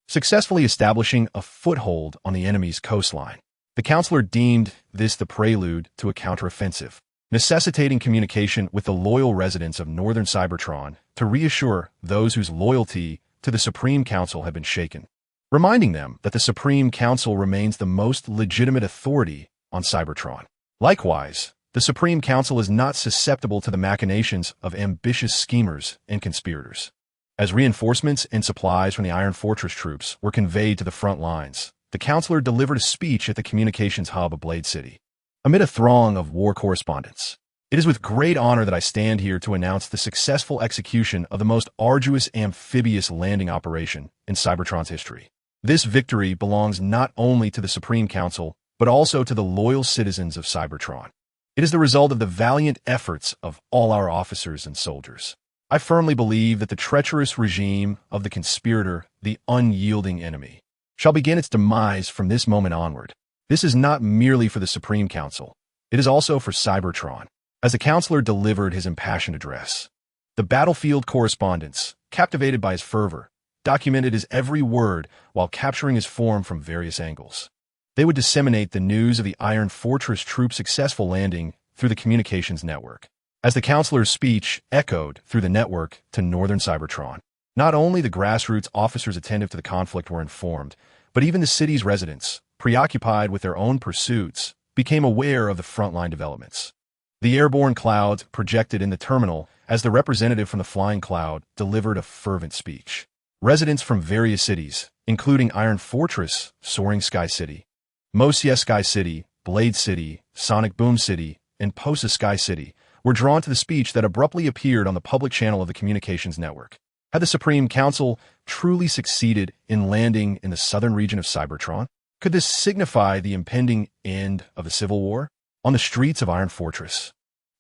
successfully establishing a foothold on the enemy's coastline. The Counselor deemed this the prelude to a counteroffensive, necessitating communication with the loyal residents of northern Cybertron to reassure those whose loyalty to the Supreme Council had been shaken, reminding them that the Supreme Council remains the most legitimate authority on Cybertron. Likewise, the Supreme Council is not susceptible to the machinations of ambitious schemers and conspirators. As reinforcements and supplies from the Iron Fortress troops were conveyed to the front lines, the Counselor delivered a speech at the communications hub of Blade City. Amid a throng of war correspondents, it is with great honor that I stand here to announce the successful execution of the most arduous amphibious landing operation in Cybertron's history. This victory belongs not only to the Supreme Council, but also to the loyal citizens of Cybertron. It is the result of the valiant efforts of all our officers and soldiers. I firmly believe that the treacherous regime of the conspirator, the unyielding enemy, shall begin its demise from this moment onward. This is not merely for the Supreme Council. It is also for Cybertron. As the Counselor delivered his impassioned address, the battlefield correspondents, captivated by his fervor, documented his every word while capturing his form from various angles. They would disseminate the news of the Iron Fortress troops' successful landing through the communications network. As the Counselor's speech echoed through the network to northern Cybertron, not only the grassroots officers attentive to the conflict were informed, but even the city's residents, preoccupied with their own pursuits, became aware of the frontline developments. The airborne clouds projected in the terminal as the representative from the Flying Cloud delivered a fervent speech. Residents from various cities, including Iron Fortress, Soaring Sky City, Mosia Sky City, Blade City, Sonic Boom City, and Posa Sky City, were drawn to the speech that abruptly appeared on the public channel of the communications network. Had the Supreme Council truly succeeded in landing in the southern region of Cybertron? Could this signify the impending end of the Civil War? On the streets of Iron Fortress,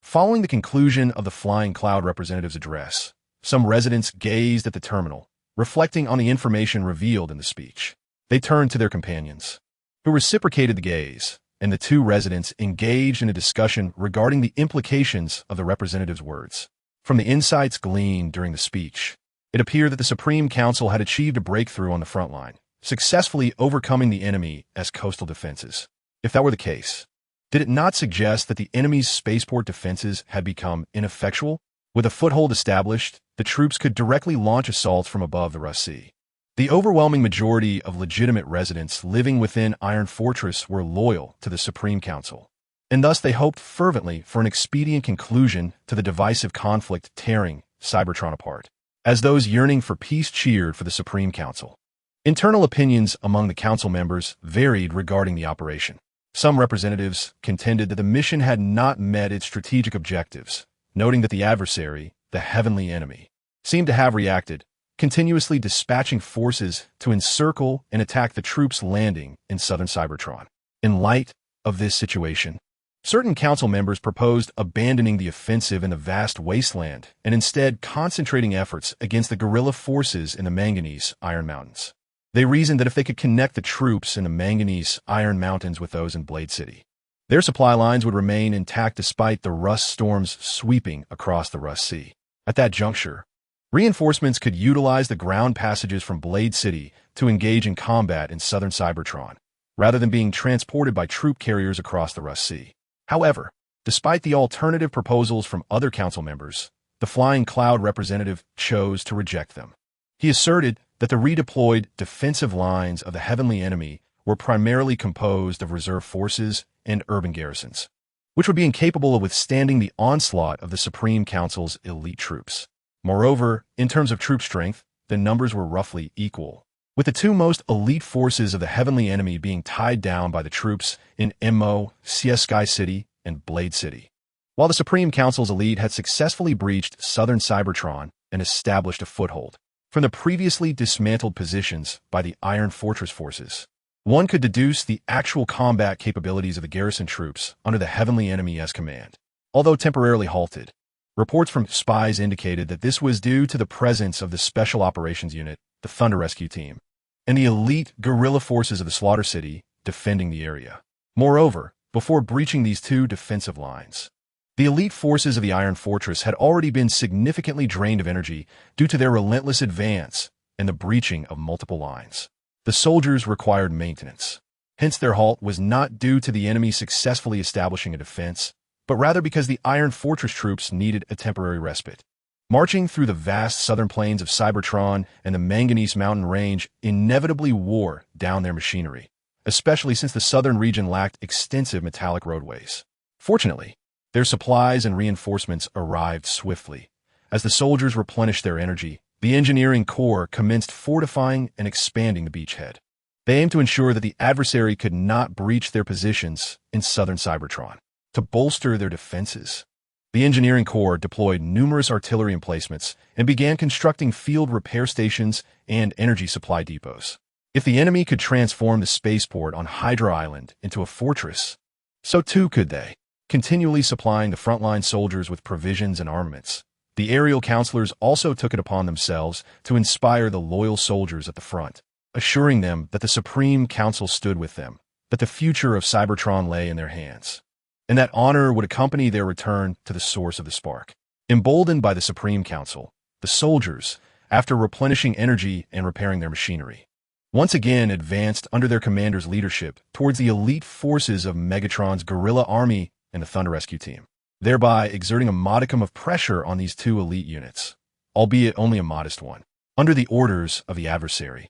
following the conclusion of the Flying Cloud representative's address, some residents gazed at the terminal, reflecting on the information revealed in the speech. They turned to their companions, who reciprocated the gaze, and the two residents engaged in a discussion regarding the implications of the representative's words. From the insights gleaned during the speech, it appeared that the Supreme Council had achieved a breakthrough on the front line, successfully overcoming the enemy as coastal defenses. If that were the case, did it not suggest that the enemy's spaceport defenses had become ineffectual? With a foothold established, the troops could directly launch assaults from above the Rust Sea. The overwhelming majority of legitimate residents living within Iron Fortress were loyal to the Supreme Council, and thus they hoped fervently for an expedient conclusion to the divisive conflict tearing Cybertron apart. As those yearning for peace cheered for the Supreme Council, internal opinions among the council members varied regarding the operation. Some representatives contended that the mission had not met its strategic objectives, noting that the adversary, the heavenly enemy, seemed to have reacted, continuously dispatching forces to encircle and attack the troops landing in southern Cybertron. In light of this situation, certain council members proposed abandoning the offensive in the vast wasteland and instead concentrating efforts against the guerrilla forces in the Manganese Iron Mountains. They reasoned that if they could connect the troops in the manganese iron mountains with those in Blade City, their supply lines would remain intact despite the rust storms sweeping across the Rust Sea. At that juncture, reinforcements could utilize the ground passages from Blade City to engage in combat in southern Cybertron, rather than being transported by troop carriers across the Rust Sea. However, despite the alternative proposals from other council members, the Flying Cloud representative chose to reject them. He asserted that the redeployed defensive lines of the heavenly enemy were primarily composed of reserve forces and urban garrisons, which would be incapable of withstanding the onslaught of the Supreme Council's elite troops. Moreover, in terms of troop strength, the numbers were roughly equal, with the two most elite forces of the heavenly enemy being tied down by the troops in MO, CS Sky City, and Blade City. While the Supreme Council's elite had successfully breached southern Cybertron and established a foothold from the previously dismantled positions by the Iron Fortress forces, one could deduce the actual combat capabilities of the garrison troops under the heavenly enemy as command. Although temporarily halted, reports from spies indicated that this was due to the presence of the Special Operations Unit, the Thunder Rescue Team, and the elite guerrilla forces of the Slaughter City defending the area. Moreover, before breaching these two defensive lines, the elite forces of the Iron Fortress had already been significantly drained of energy due to their relentless advance and the breaching of multiple lines. The soldiers required maintenance. Hence their halt was not due to the enemy successfully establishing a defense, but rather because the Iron Fortress troops needed a temporary respite. Marching through the vast southern plains of Cybertron and the Manganese Mountain Range inevitably wore down their machinery, especially since the southern region lacked extensive metallic roadways. Fortunately, their supplies and reinforcements arrived swiftly. As the soldiers replenished their energy, the engineering corps commenced fortifying and expanding the beachhead. They aimed to ensure that the adversary could not breach their positions in southern Cybertron. To bolster their defenses, the engineering corps deployed numerous artillery emplacements and began constructing field repair stations and energy supply depots. If the enemy could transform the spaceport on Hydra Island into a fortress, so too could they, continually supplying the frontline soldiers with provisions and armaments. The aerial counselors also took it upon themselves to inspire the loyal soldiers at the front, assuring them that the Supreme Council stood with them, that the future of Cybertron lay in their hands, and that honor would accompany their return to the source of the spark. Emboldened by the Supreme Council, the soldiers, after replenishing energy and repairing their machinery, once again advanced under their commander's leadership towards the elite forces of Megatron's guerrilla army and the Thunder Rescue Team, thereby exerting a modicum of pressure on these two elite units, albeit only a modest one. Under the orders of the adversary,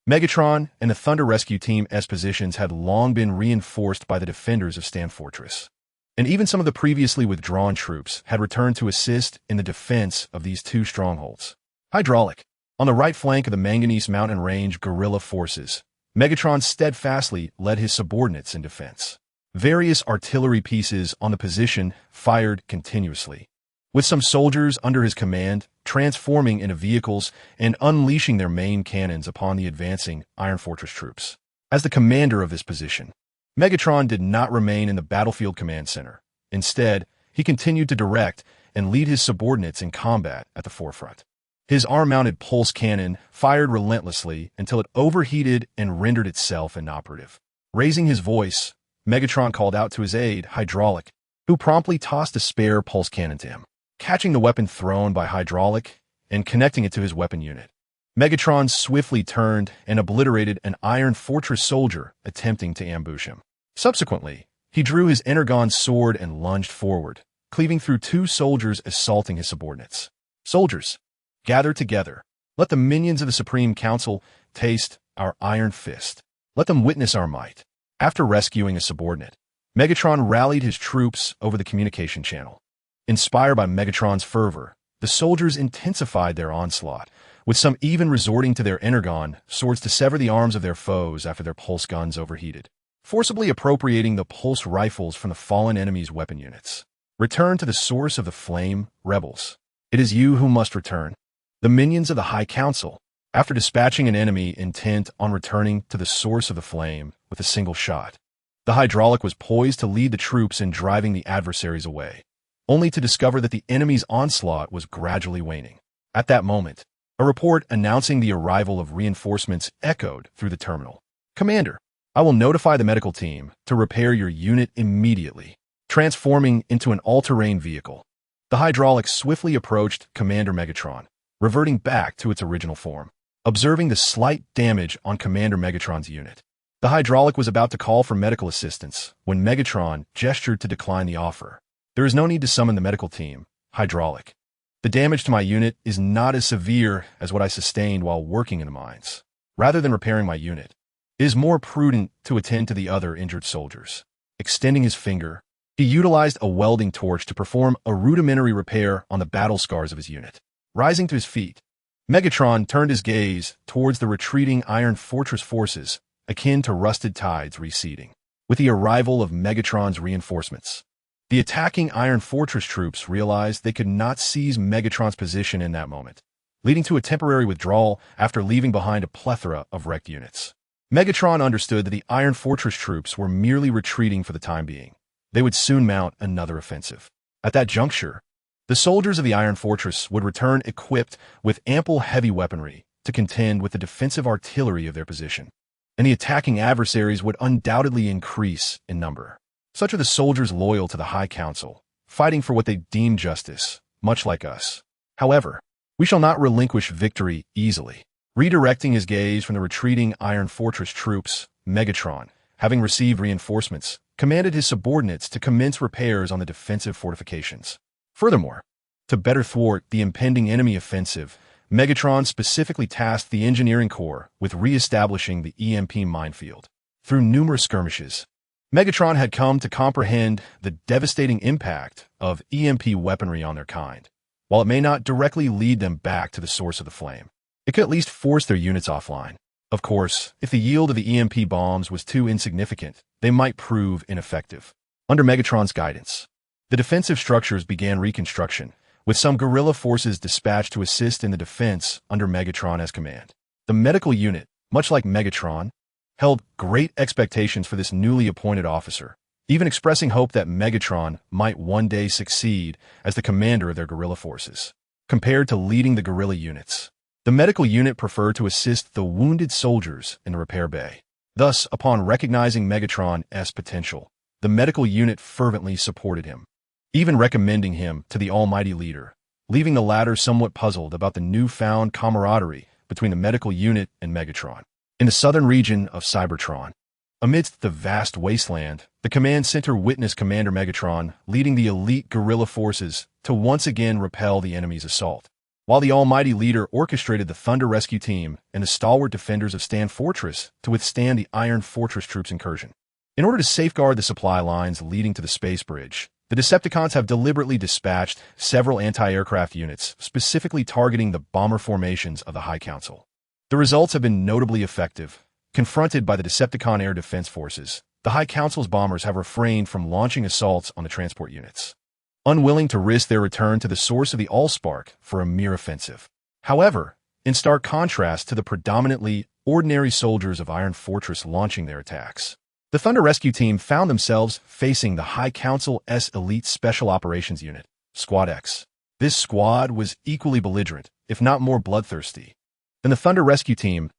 Megatron and the Thunder Rescue Team's positions had long been reinforced by the defenders of Stan Fortress, and even some of the previously withdrawn troops had returned to assist in the defense of these two strongholds. Hydraulic. On the right flank of the Manganese Mountain Range guerrilla forces, Megatron steadfastly led his subordinates in defense. Various artillery pieces on the position fired continuously, with some soldiers under his command transforming into vehicles and unleashing their main cannons upon the advancing Iron Fortress troops. As the commander of this position, Megatron did not remain in the battlefield command center. Instead, he continued to direct and lead his subordinates in combat at the forefront. His arm-mounted pulse cannon fired relentlessly until it overheated and rendered itself inoperative. Raising his voice, Megatron called out to his aide, Hydraulic, who promptly tossed a spare pulse cannon to him. Catching the weapon thrown by Hydraulic and connecting it to his weapon unit, Megatron swiftly turned and obliterated an Iron Fortress soldier attempting to ambush him. Subsequently, he drew his Energon sword and lunged forward, cleaving through two soldiers assaulting his subordinates. Soldiers, gather together. Let the minions of the Supreme Council taste our iron fist. Let them witness our might. After rescuing a subordinate, Megatron rallied his troops over the communication channel. Inspired by Megatron's fervor, the soldiers intensified their onslaught, with some even resorting to their Energon swords to sever the arms of their foes after their pulse guns overheated, forcibly appropriating the pulse rifles from the fallen enemy's weapon units. Return to the source of the flame, rebels. It is you who must return. The minions of the High Council, after dispatching an enemy intent on returning to the source of the flame with a single shot, the Hydraulic was poised to lead the troops in driving the adversaries away, only to discover that the enemy's onslaught was gradually waning. At that moment, A report announcing the arrival of reinforcements echoed through the terminal. "Commander, I will notify the medical team to repair your unit immediately." Transforming into an all-terrain vehicle, the hydraulic swiftly approached Commander Megatron, reverting back to its original form. Observing the slight damage on Commander Megatron's unit, the hydraulic was about to call for medical assistance when Megatron gestured to decline the offer. "There is no need to summon the medical team, hydraulic. The damage to my unit is not as severe as what I sustained while working in the mines. Rather than repairing my unit, it is more prudent to attend to the other injured soldiers." Extending his finger, he utilized a welding torch to perform a rudimentary repair on the battle scars of his unit. Rising to his feet, Megatron turned his gaze towards the retreating Iron Fortress forces, akin to rusted tides receding. With the arrival of Megatron's reinforcements, the attacking Iron Fortress troops realized they could not seize Megatron's position in that moment, leading to a temporary withdrawal after leaving behind a plethora of wrecked units. Megatron understood that the Iron Fortress troops were merely retreating for the time being. They would soon mount another offensive. At that juncture, the soldiers of the Iron Fortress would return equipped with ample heavy weaponry to contend with the defensive artillery of their position, and the attacking adversaries would undoubtedly increase in number. Such are the soldiers loyal to the High Council, fighting for what they deem justice, much like us. However, we shall not relinquish victory easily. Redirecting his gaze from the retreating Iron Fortress troops, Megatron, having received reinforcements, commanded his subordinates to commence repairs on the defensive fortifications. Furthermore, to better thwart the impending enemy offensive, Megatron specifically tasked the Engineering Corps with re-establishing the EMP minefield. Through numerous skirmishes, Megatron had come to comprehend the devastating impact of EMP weaponry on their kind. While it may not directly lead them back to the source of the flame, it could at least force their units offline. Of course, if the yield of the EMP bombs was too insignificant, they might prove ineffective. Under Megatron's guidance, the defensive structures began reconstruction, with some guerrilla forces dispatched to assist in the defense under Megatron as command. The medical unit, much like Megatron, held great expectations for this newly appointed officer, even expressing hope that Megatron might one day succeed as the commander of their guerrilla forces. Compared to leading the guerrilla units, the medical unit preferred to assist the wounded soldiers in the repair bay. Thus, upon recognizing Megatron's potential, the medical unit fervently supported him, even recommending him to the almighty leader, leaving the latter somewhat puzzled about the newfound camaraderie between the medical unit and Megatron. In the southern region of Cybertron, amidst the vast wasteland, the command center witnessed Commander Megatron leading the elite guerrilla forces to once again repel the enemy's assault, while the almighty leader orchestrated the Thunder Rescue Team and the stalwart defenders of Stand Fortress to withstand the Iron Fortress troops' incursion. In order to safeguard the supply lines leading to the space bridge, the Decepticons have deliberately dispatched several anti-aircraft units, specifically targeting the bomber formations of the High Council. The results have been notably effective. Confronted by the Decepticon air defense forces, the High Council's bombers have refrained from launching assaults on the transport units, unwilling to risk their return to the source of the Allspark for a mere offensive. However, in stark contrast to the predominantly ordinary soldiers of Iron Fortress launching their attacks, the Thunder Rescue Team found themselves facing the High Council's elite Special Operations Unit, Squad X. This squad was equally belligerent, if not more bloodthirsty, than the Thunder Rescue Team's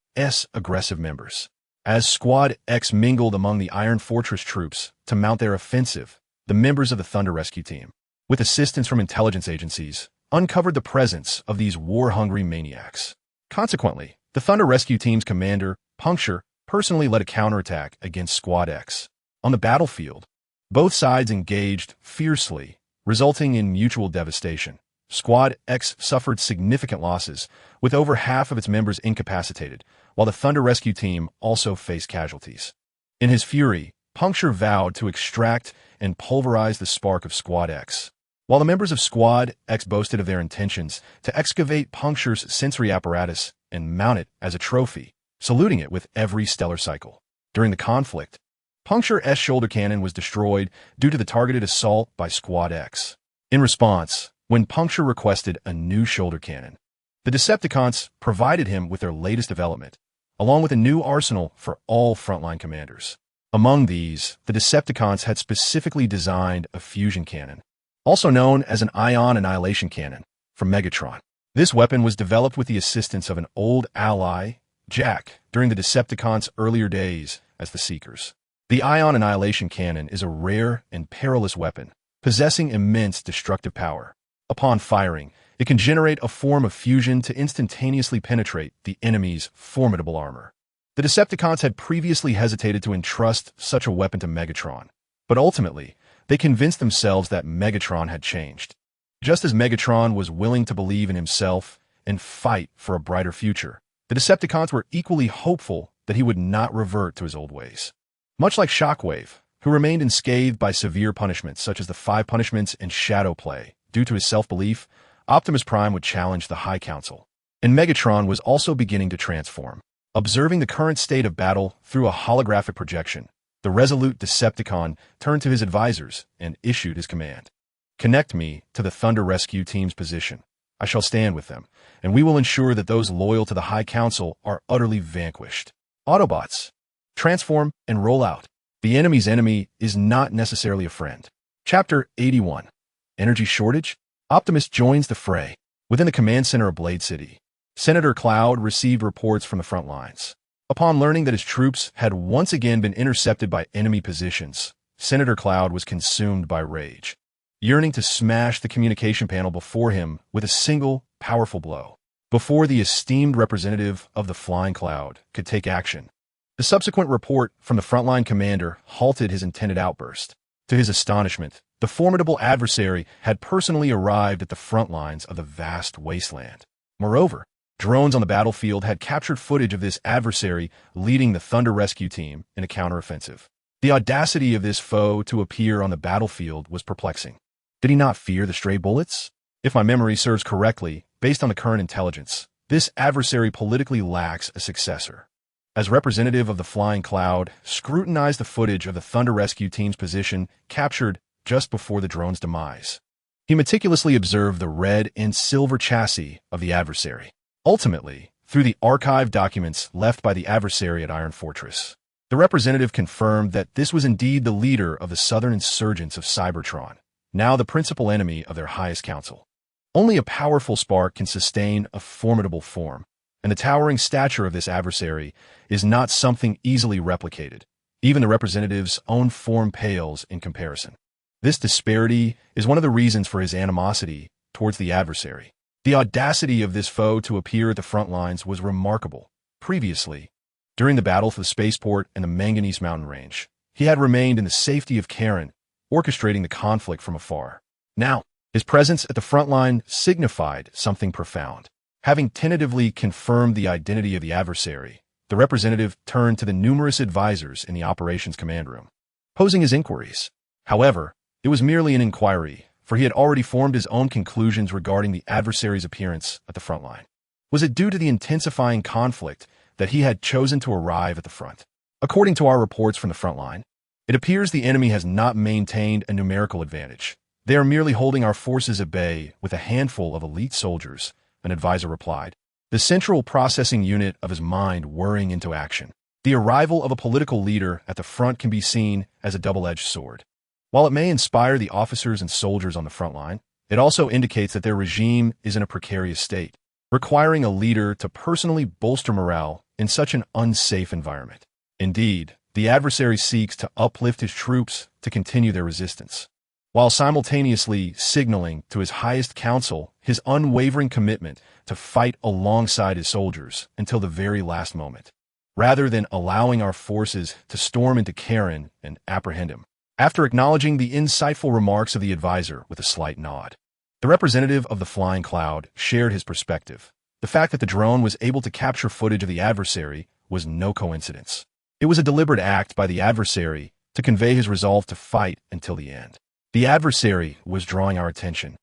aggressive members. As Squad X mingled among the Iron Fortress troops to mount their offensive, the members of the Thunder Rescue Team, with assistance from intelligence agencies, uncovered the presence of these war-hungry maniacs. Consequently, the Thunder Rescue Team's commander, Puncture, personally led a counterattack against Squad X. On the battlefield, both sides engaged fiercely, resulting in mutual devastation. Squad X suffered significant losses, with over half of its members incapacitated, while the Thunder Rescue Team also faced casualties. In his fury, Puncture vowed to extract and pulverize the spark of Squad X, while the members of Squad X boasted of their intentions to excavate Puncture's sensory apparatus and mount it as a trophy, saluting it with every stellar cycle. During the conflict, Puncture's shoulder cannon was destroyed due to the targeted assault by Squad X. In response, when Puncture requested a new shoulder cannon, the Decepticons provided him with their latest development, along with a new arsenal for all frontline commanders. Among these, the Decepticons had specifically designed a fusion cannon, also known as an ion annihilation cannon, from Megatron. This weapon was developed with the assistance of an old ally, Jack, during the Decepticons' earlier days as the Seekers. The ion annihilation cannon is a rare and perilous weapon, possessing immense destructive power. Upon firing, it can generate a form of fusion to instantaneously penetrate the enemy's formidable armor. The Decepticons had previously hesitated to entrust such a weapon to Megatron, but ultimately, they convinced themselves that Megatron had changed. Just as Megatron was willing to believe in himself and fight for a brighter future, the Decepticons were equally hopeful that he would not revert to his old ways. Much like Shockwave, who remained unscathed by severe punishments such as the 5 punishments and shadow play, due to his self-belief, Optimus Prime would challenge the High Council. And Megatron was also beginning to transform. Observing the current state of battle through a holographic projection, the resolute Decepticon turned to his advisors and issued his command. Connect me to the Thunder Rescue Team's position. I shall stand with them, and we will ensure that those loyal to the High Council are utterly vanquished. Autobots, transform and roll out. The enemy's enemy is not necessarily a friend. Chapter 81. Energy Shortage? Optimus joins the fray. Within the command center of Blade City, Senator Cloud received reports from the front lines. Upon learning that his troops had once again been intercepted by enemy positions, Senator Cloud was consumed by rage, yearning to smash the communication panel before him with a single, powerful blow. Before the esteemed representative of the Flying Cloud could take action, the subsequent report from the frontline commander halted his intended outburst. To his astonishment, the formidable adversary had personally arrived at the front lines of the vast wasteland. Moreover, drones on the battlefield had captured footage of this adversary leading the Thunder Rescue Team in a counteroffensive. The audacity of this foe to appear on the battlefield was perplexing. Did he not fear the stray bullets? If my memory serves correctly, based on the current intelligence, this adversary politically lacks a successor. As representative of the Flying Cloud, scrutinized the footage of the Thunder Rescue Team's position captured just before the drone's demise. He meticulously observed the red and silver chassis of the adversary. Ultimately, through the archived documents left by the adversary at Iron Fortress, the representative confirmed that this was indeed the leader of the Southern Insurgents of Cybertron, now the principal enemy of their highest council. Only a powerful spark can sustain a formidable form, and the towering stature of this adversary is not something easily replicated. Even the representative's own form pales in comparison. This disparity is one of the reasons for his animosity towards the adversary. The audacity of this foe to appear at the front lines was remarkable. Previously, during the battle for the spaceport and the Manganese Mountain Range, he had remained in the safety of Kaon, orchestrating the conflict from afar. Now, his presence at the front line signified something profound. Having tentatively confirmed the identity of the adversary, the representative turned to the numerous advisors in the operations command room, posing his inquiries. However, it was merely an inquiry, for he had already formed his own conclusions regarding the adversary's appearance at the front line. Was it due to the intensifying conflict that he had chosen to arrive at the front? According to our reports from the front line, it appears the enemy has not maintained a numerical advantage. They are merely holding our forces at bay with a handful of elite soldiers, an advisor replied, the central processing unit of his mind whirring into action. The arrival of a political leader at the front can be seen as a double-edged sword. While it may inspire the officers and soldiers on the front line, it also indicates that their regime is in a precarious state, requiring a leader to personally bolster morale in such an unsafe environment. Indeed, the adversary seeks to uplift his troops to continue their resistance, while simultaneously signaling to his highest council his unwavering commitment to fight alongside his soldiers until the very last moment, rather than allowing our forces to storm into Kaon and apprehend him. After acknowledging the insightful remarks of the advisor with a slight nod, the representative of the Flying Cloud shared his perspective. The fact that the drone was able to capture footage of the adversary was no coincidence. It was a deliberate act by the adversary to convey his resolve to fight until the end. The adversary was drawing our attention,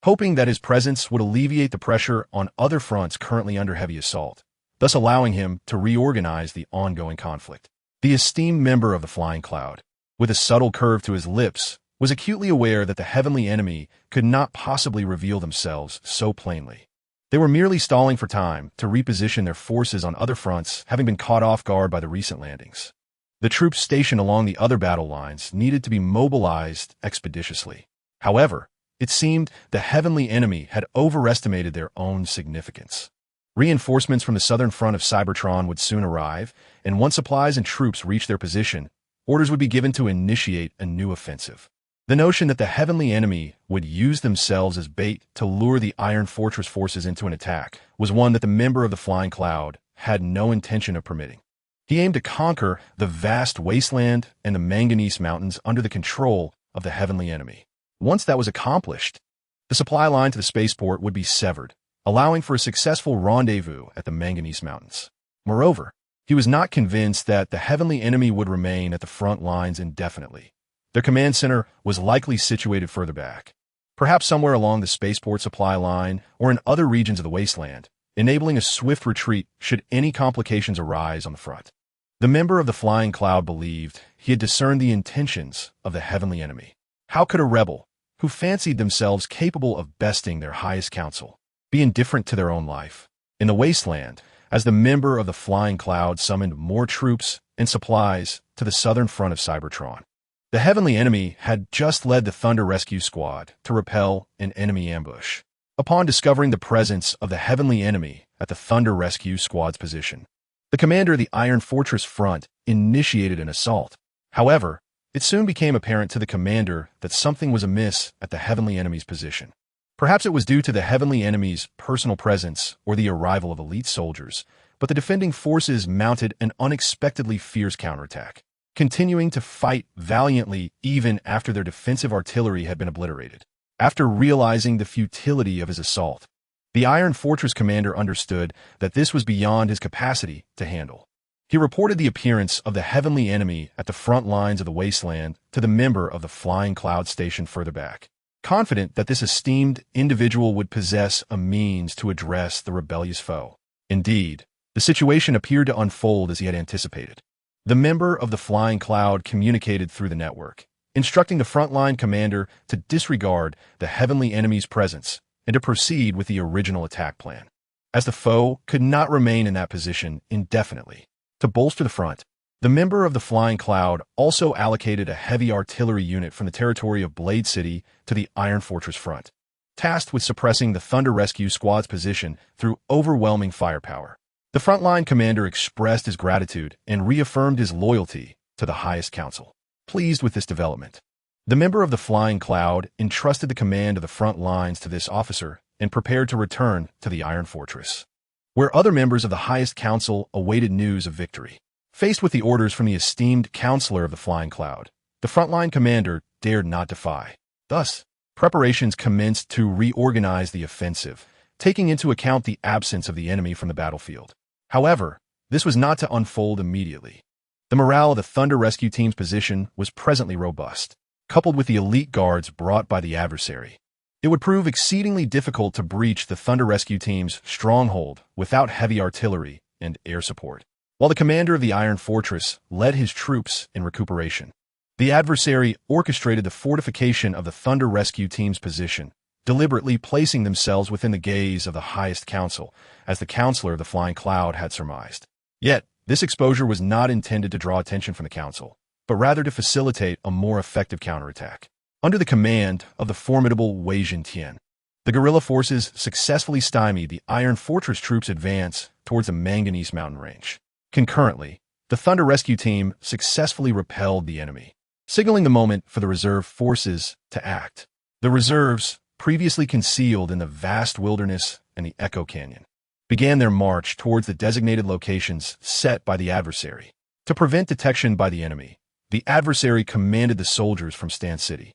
hoping that his presence would alleviate the pressure on other fronts currently under heavy assault, thus allowing him to reorganize the ongoing conflict. The esteemed member of the Flying Cloud, with a subtle curve to his lips, was acutely aware that the heavenly enemy could not possibly reveal themselves so plainly. They were merely stalling for time to reposition their forces on other fronts, having been caught off guard by the recent landings. The troops stationed along the other battle lines needed to be mobilized expeditiously. However, It seemed the heavenly enemy had overestimated their own significance. Reinforcements from the southern front of Cybertron would soon arrive, and once supplies and troops reached their position, orders would be given to initiate a new offensive. The notion that the heavenly enemy would use themselves as bait to lure the Iron Fortress forces into an attack was one that the member of the Flying Cloud had no intention of permitting. He aimed to conquer the vast wasteland and the manganese mountains under the control of the heavenly enemy. Once that was accomplished, the supply line to the spaceport would be severed, allowing for a successful rendezvous at the manganese mountains. Moreover, he was not convinced that the heavenly enemy would remain at the front lines indefinitely. Their command center was likely situated further back, perhaps somewhere along the spaceport supply line or in other regions of the wasteland, enabling a swift retreat should any complications arise on the front. The member of the Flying Cloud believed he had discerned the intentions of the heavenly enemy. How could a rebel, who fancied themselves capable of besting their highest council, be indifferent to their own life? In the wasteland, as the member of the Flying Cloud summoned more troops and supplies to the southern front of Cybertron, the heavenly enemy had just led the Thunder Rescue Squad to repel an enemy ambush. Upon discovering the presence of the heavenly enemy at the Thunder Rescue Squad's position, the commander of the Iron Fortress front initiated an assault. However, it soon became apparent to the commander that something was amiss at the heavenly enemy's position. Perhaps it was due to the heavenly enemy's personal presence or the arrival of elite soldiers, but the defending forces mounted an unexpectedly fierce counterattack, continuing to fight valiantly even after their defensive artillery had been obliterated. After realizing the futility of his assault, the Iron Fortress commander understood that this was beyond his capacity to handle. He reported the appearance of the heavenly enemy at the front lines of the wasteland to the member of the Flying Cloud station further back, confident that this esteemed individual would possess a means to address the rebellious foe. Indeed, the situation appeared to unfold as he had anticipated. The member of the Flying Cloud communicated through the network, instructing the frontline commander to disregard the heavenly enemy's presence and to proceed with the original attack plan, as the foe could not remain in that position indefinitely. To bolster the front, the member of the Flying Cloud also allocated a heavy artillery unit from the territory of Blade City to the Iron Fortress front, tasked with suppressing the Thunder Rescue Squad's position through overwhelming firepower. The frontline commander expressed his gratitude and reaffirmed his loyalty to the highest council. Pleased with this development, the member of the Flying Cloud entrusted the command of the front lines to this officer and prepared to return to the Iron Fortress, where other members of the highest council awaited news of victory. Faced with the orders from the esteemed counselor of the Flying Cloud, the frontline commander dared not defy. Thus, preparations commenced to reorganize the offensive, taking into account the absence of the enemy from the battlefield. However, this was not to unfold immediately. The morale of the Thunder Rescue Team's position was presently robust, coupled with the elite guards brought by the adversary. It would prove exceedingly difficult to breach the Thunder Rescue Team's stronghold without heavy artillery and air support. While the commander of the Iron Fortress led his troops in recuperation, the adversary orchestrated the fortification of the Thunder Rescue Team's position, deliberately placing themselves within the gaze of the highest council, as the counselor of the Flying Cloud had surmised. Yet, this exposure was not intended to draw attention from the council, but rather to facilitate a more effective counterattack. Under the command of the formidable Wei Jintian, the guerrilla forces successfully stymied the Iron Fortress troops' advance towards the Manganese Mountain Range. Concurrently, the Thunder Rescue Team successfully repelled the enemy, signaling the moment for the reserve forces to act. The reserves, previously concealed in the vast wilderness and the Echo Canyon, began their march towards the designated locations set by the adversary. To prevent detection by the enemy, the adversary commanded the soldiers from Stan City,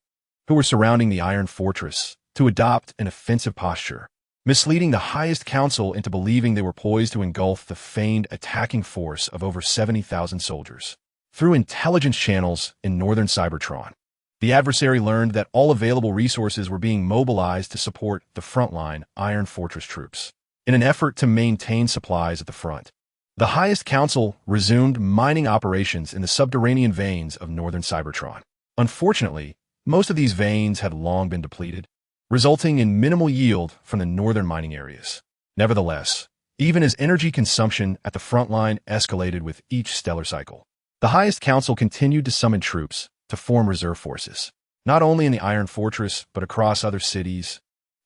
who were surrounding the Iron Fortress, to adopt an offensive posture, misleading the highest council into believing they were poised to engulf the feigned attacking force of over 70,000 soldiers. Through intelligence channels in northern Cybertron, the adversary learned that all available resources were being mobilized to support the frontline Iron Fortress troops. In an effort to maintain supplies at the front, the highest council resumed mining operations in the subterranean veins of northern Cybertron. Unfortunately, most of these veins had long been depleted, resulting in minimal yield from the northern mining areas. Nevertheless, even as energy consumption at the front line escalated with each stellar cycle, the highest council continued to summon troops to form reserve forces. not only in the Iron Fortress, but across other cities.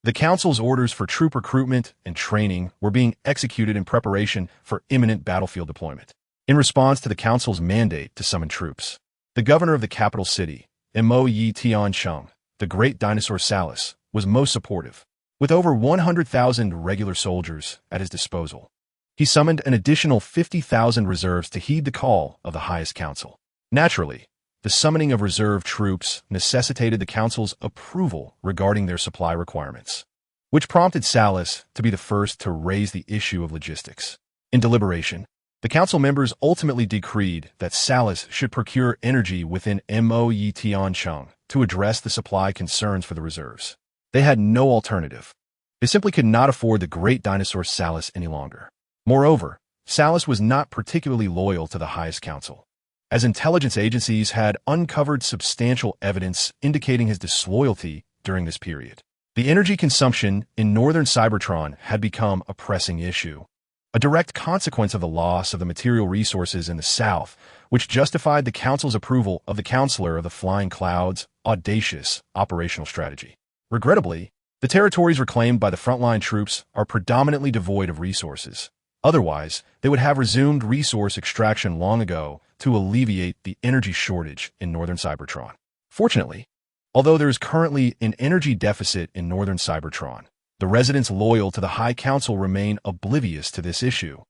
The Council's orders for troop recruitment and training were being executed in preparation for imminent battlefield deployment. In response to the Council's mandate to summon troops, the governor of the capital city, Mo Yi Tiancheng, the great dinosaur Salus, was most supportive. With over 100,000 regular soldiers at his disposal, he summoned an additional 50,000 reserves to heed the call of the highest council. Naturally, the summoning of reserve troops necessitated the council's approval regarding their supply requirements, which prompted Salus to be the first to raise the issue of logistics. In deliberation, the council members ultimately decreed that Salus should procure energy within Mo Yi Tiancheng to address the supply concerns for the reserves. They had no alternative. They simply could not afford the great dinosaur Salus any longer. Moreover, Salus was not particularly loyal to the highest council, as intelligence agencies had uncovered substantial evidence indicating his disloyalty during this period. The energy consumption in northern Cybertron had become a pressing issue, a direct consequence of the loss of the material resources in the south, which justified the council's approval of the Counselor of the Flying Cloud's audacious operational strategy. Regrettably, the territories reclaimed by the frontline troops are predominantly devoid of resources. Otherwise, they would have resumed resource extraction long ago to alleviate the energy shortage in northern Cybertron. Fortunately, although there is currently an energy deficit in northern Cybertron, the residents loyal to the High Council remain oblivious to this issue,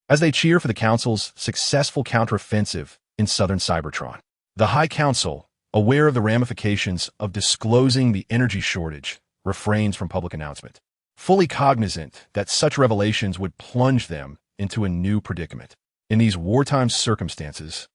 as they cheer for the Council's successful counteroffensive in southern Cybertron. The High Council, aware of the ramifications of disclosing the energy shortage, refrains from public announcement, fully cognizant that such revelations would plunge them into a new predicament. In these wartime circumstances,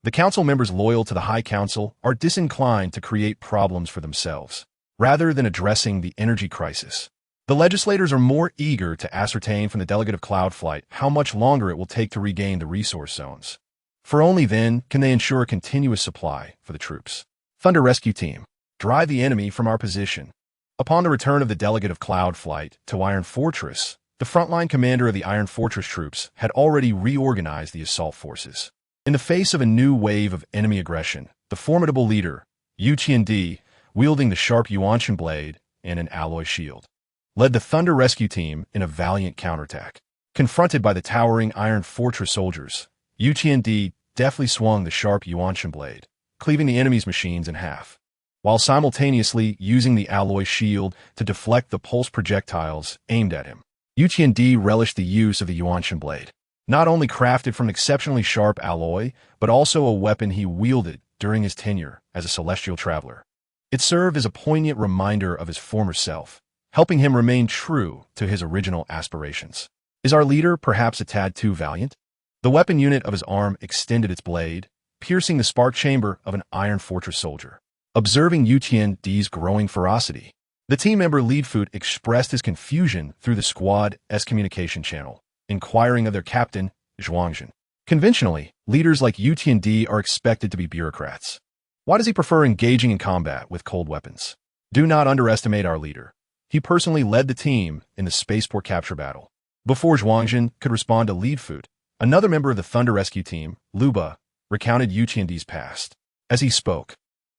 the council members loyal to the High Council are disinclined to create problems for themselves, rather than addressing the energy crisis. The legislators are more eager to ascertain from the delegate of Cloudflight how much longer it will take to regain the resource zones, for only then can they ensure a continuous supply for the troops. Thunder Rescue Team, drive the enemy from our position. Upon the return of the delegate of Cloudflight to Iron Fortress, the frontline commander of the Iron Fortress troops had already reorganized the assault forces. In the face of a new wave of enemy aggression, the formidable leader, Yu Qiandi, wielding the sharp Yuanshan blade and an alloy shield, led the Thunder Rescue Team in a valiant counterattack. Confronted by the towering Iron Fortress soldiers, Yu Qiandi deftly swung the sharp Yuanshan blade, cleaving the enemy's machines in half, while simultaneously using the alloy shield to deflect the pulse projectiles aimed at him. Yu Qiandi relished the use of the Yuanshan blade, not only crafted from exceptionally sharp alloy, but also a weapon he wielded during his tenure as a celestial traveler. It served as a poignant reminder of his former self, helping him remain true to his original aspirations. Is our leader perhaps a tad too valiant? The weapon unit of his arm extended its blade, piercing the spark chamber of an Iron Fortress soldier. Observing Yu Qiandi's growing ferocity, the team member Leadfoot expressed his confusion through the squad's communication channel, inquiring of their captain, Zhuangzhen. Conventionally, leaders like Yu Qiandi are expected to be bureaucrats. Why does he prefer engaging in combat with cold weapons? Do not underestimate our leader. He personally led the team in the spaceport capture battle. Before Zhuangzhen could respond to Leadfoot, another member of the Thunder Rescue Team, Luba, recounted Yu Qiandi's past. As he spoke,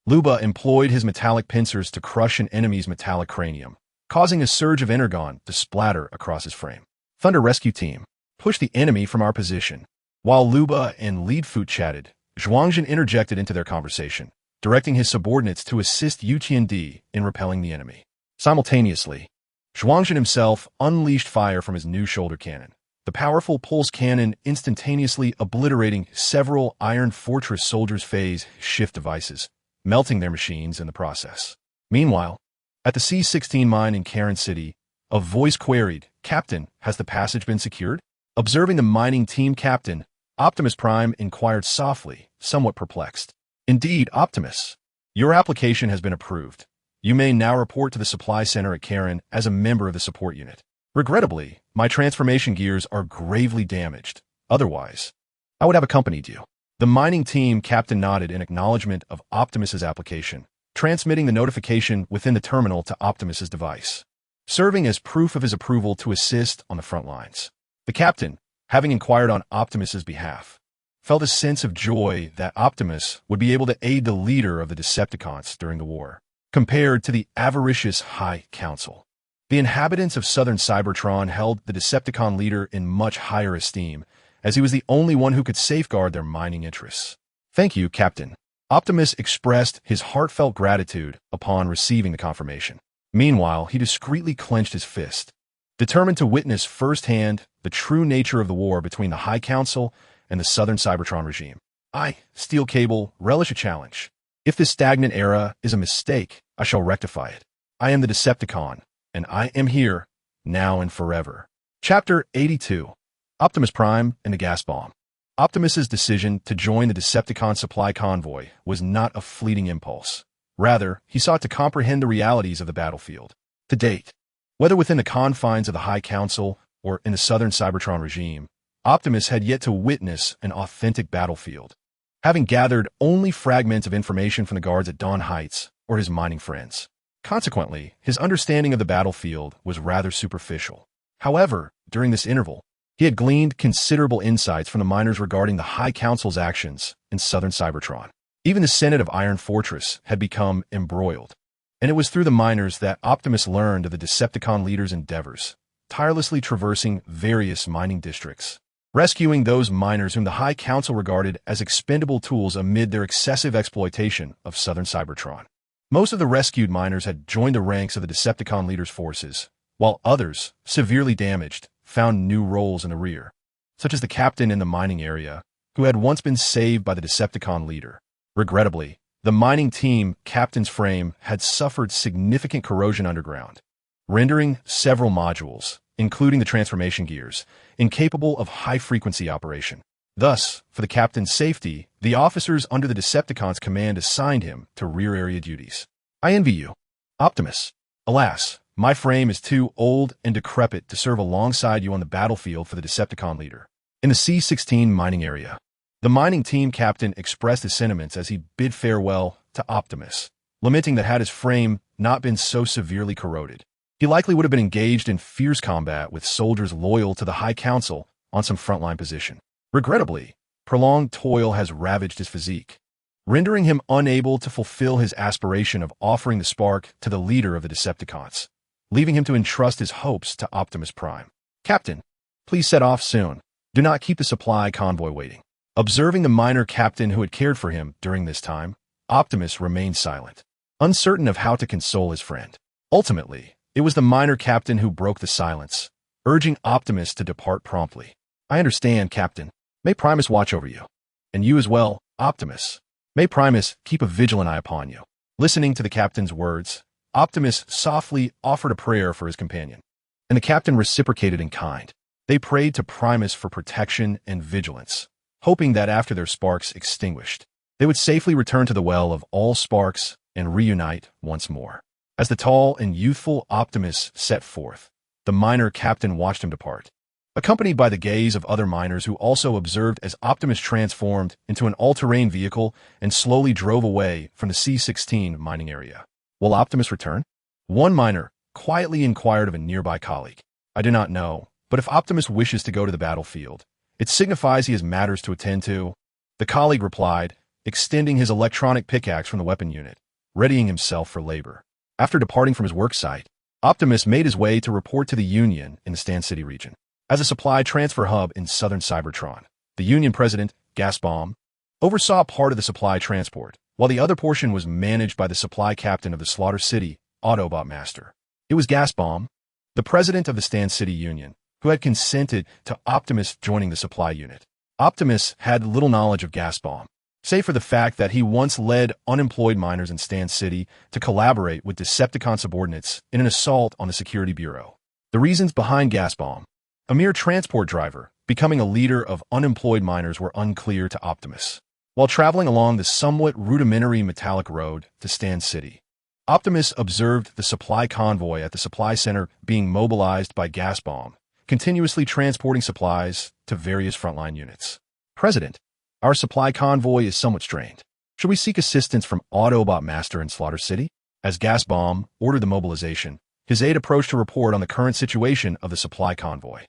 Luba employed his metallic pincers to crush an enemy's metallic cranium, causing a surge of energon to splatter across his frame. Thunder Rescue Team, push the enemy from our position. While Luba and Leadfoot chatted, Zhuangzhen interjected into their conversation, directing his subordinates to assist Yu Qiandi in repelling the enemy. Simultaneously, Zhuangzhen himself unleashed fire from his new shoulder cannon, the powerful pulse cannon instantaneously obliterating several Iron Fortress soldiers' phase shift devices, melting their machines in the process. Meanwhile, at the C-16 mine in Kaon City, a voice queried, "Captain, has the passage been secured?" Observing the mining team captain, Optimus Prime inquired softly, somewhat perplexed. "Indeed, Optimus. Your application has been approved. You may now report to the supply center at Kaon as a member of the support unit. Regrettably, my transformation gears are gravely damaged. Otherwise, I would have accompanied you." The mining team captain nodded in acknowledgement of Optimus's application, transmitting the notification within the terminal to Optimus's device, serving as proof of his approval to assist on the front lines. The captain, having inquired on Optimus's behalf, felt a sense of joy that Optimus would be able to aid the leader of the Decepticons during the war. compared to the avaricious High Council. The inhabitants of southern Cybertron held the Decepticon leader in much higher esteem, as he was the only one who could safeguard their mining interests. "Thank you, Captain." Optimus expressed his heartfelt gratitude upon receiving the confirmation. Meanwhile, he discreetly clenched his fist, determined to witness firsthand the true nature of the war between the High Council and the southern Cybertron regime. I, Steel Cable, relish a challenge. If this stagnant era is a mistake, I shall rectify it. I am the Decepticon, and I am here, now and forever. Chapter 82. Optimus Prime and the Gas Bomb. Optimus's decision to join the Decepticon supply convoy was not a fleeting impulse. Rather, he sought to comprehend the realities of the battlefield. To date, whether within the confines of the High Council or in the southern Cybertron regime, Optimus had yet to witness an authentic battlefield, having gathered only fragments of information from the guards at Dawn Heights or his mining friends. Consequently, his understanding of the battlefield was rather superficial. However, during this interval, he had gleaned considerable insights from the miners regarding the High Council's actions in southern Cybertron. Even the Senate of Iron Fortress had become embroiled, and it was through the miners that Optimus learned of the Decepticon leaders' endeavors, tirelessly traversing various mining districts, rescuing those miners whom the High Council regarded as expendable tools amid their excessive exploitation of southern Cybertron. Most of the rescued miners had joined the ranks of the Decepticon leaders' forces, while others, severely damaged, found new roles in the rear, such as the captain in the mining area, who had once been saved by the Decepticon leader. Regrettably, the mining team captain's frame had suffered significant corrosion underground, rendering several modules, including the transformation gears, incapable of high-frequency operation. Thus, for the captain's safety, the officers under the Decepticon's command assigned him to rear area duties. I envy you, Optimus. Alas, my frame is too old and decrepit to serve alongside you on the battlefield for the Decepticon leader. In the C-16 mining area, the mining team captain expressed his sentiments as he bid farewell to Optimus, lamenting that had his frame not been so severely corroded, he likely would have been engaged in fierce combat with soldiers loyal to the High Council on some frontline position. Regrettably, prolonged toil has ravaged his physique, rendering him unable to fulfill his aspiration of offering the spark to the leader of the Decepticons, leaving him to entrust his hopes to Optimus Prime. Captain, please set off soon. Do not keep the supply convoy waiting. Observing the miner captain who had cared for him during this time, Optimus remained silent, uncertain of how to console his friend. Ultimately, it was the miner captain who broke the silence, urging Optimus to depart promptly. I understand, Captain. May Primus watch over you. And you as well, Optimus. May Primus keep a vigilant eye upon you. Listening to the captain's words, Optimus softly offered a prayer for his companion, and the captain reciprocated in kind. They prayed to Primus for protection and vigilance, hoping that after their sparks extinguished, they would safely return to the well of all sparks and reunite once more. As the tall and youthful Optimus set forth, the miner captain watched him depart, accompanied by the gaze of other miners who also observed as Optimus transformed into an all-terrain vehicle and slowly drove away from the C-16 mining area. Will Optimus return? One miner quietly inquired of a nearby colleague. I do not know, but if Optimus wishes to go to the battlefield, it signifies he has matters to attend to. The colleague replied, extending his electronic pickaxe from the weapon unit, readying himself for labor. After departing from his work site, Optimus made his way to report to the Union in the Stand City region. As a supply transfer hub in southern Cybertron, the Union president, Gas Bomb, oversaw part of the supply transport, while the other portion was managed by the supply captain of the Slaughter City, Autobot Master. It was Gas Bomb, the president of the Stand City Union, who had consented to Optimus joining the supply unit. Optimus had little knowledge of Gas Bomb, save for the fact that he once led unemployed miners in Stand City to collaborate with Decepticon subordinates in an assault on the Security Bureau. The reasons behind Gas Bomb, a mere transport driver, becoming a leader of unemployed miners were unclear to Optimus. While traveling along the somewhat rudimentary metallic road to Stand City, Optimus observed the supply convoy at the supply center being mobilized by Gas Bomb, continuously transporting supplies to various frontline units. President, our supply convoy is somewhat strained. Should we seek assistance from Autobot Master in Slaughter City? As Gas Bomb ordered the mobilization, his aide approached to report on the current situation of the supply convoy.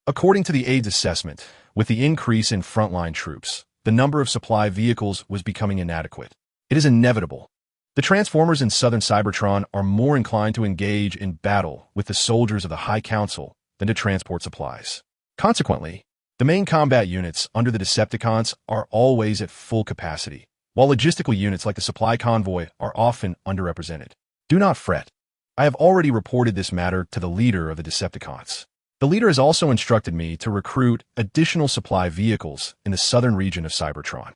According to the aide's assessment, with the increase in frontline troops, the number of supply vehicles was becoming inadequate. It is inevitable The Transformers in southern Cybertron are more inclined to engage in battle with the soldiers of the High Council than to transport supplies. Consequently, the main combat units under the Decepticons are always at full capacity, while logistical units like the supply convoy are often underrepresented. Do not fret. I have already reported this matter to the leader of the Decepticons. The leader has also instructed me to recruit additional supply vehicles in the southern region of Cybertron.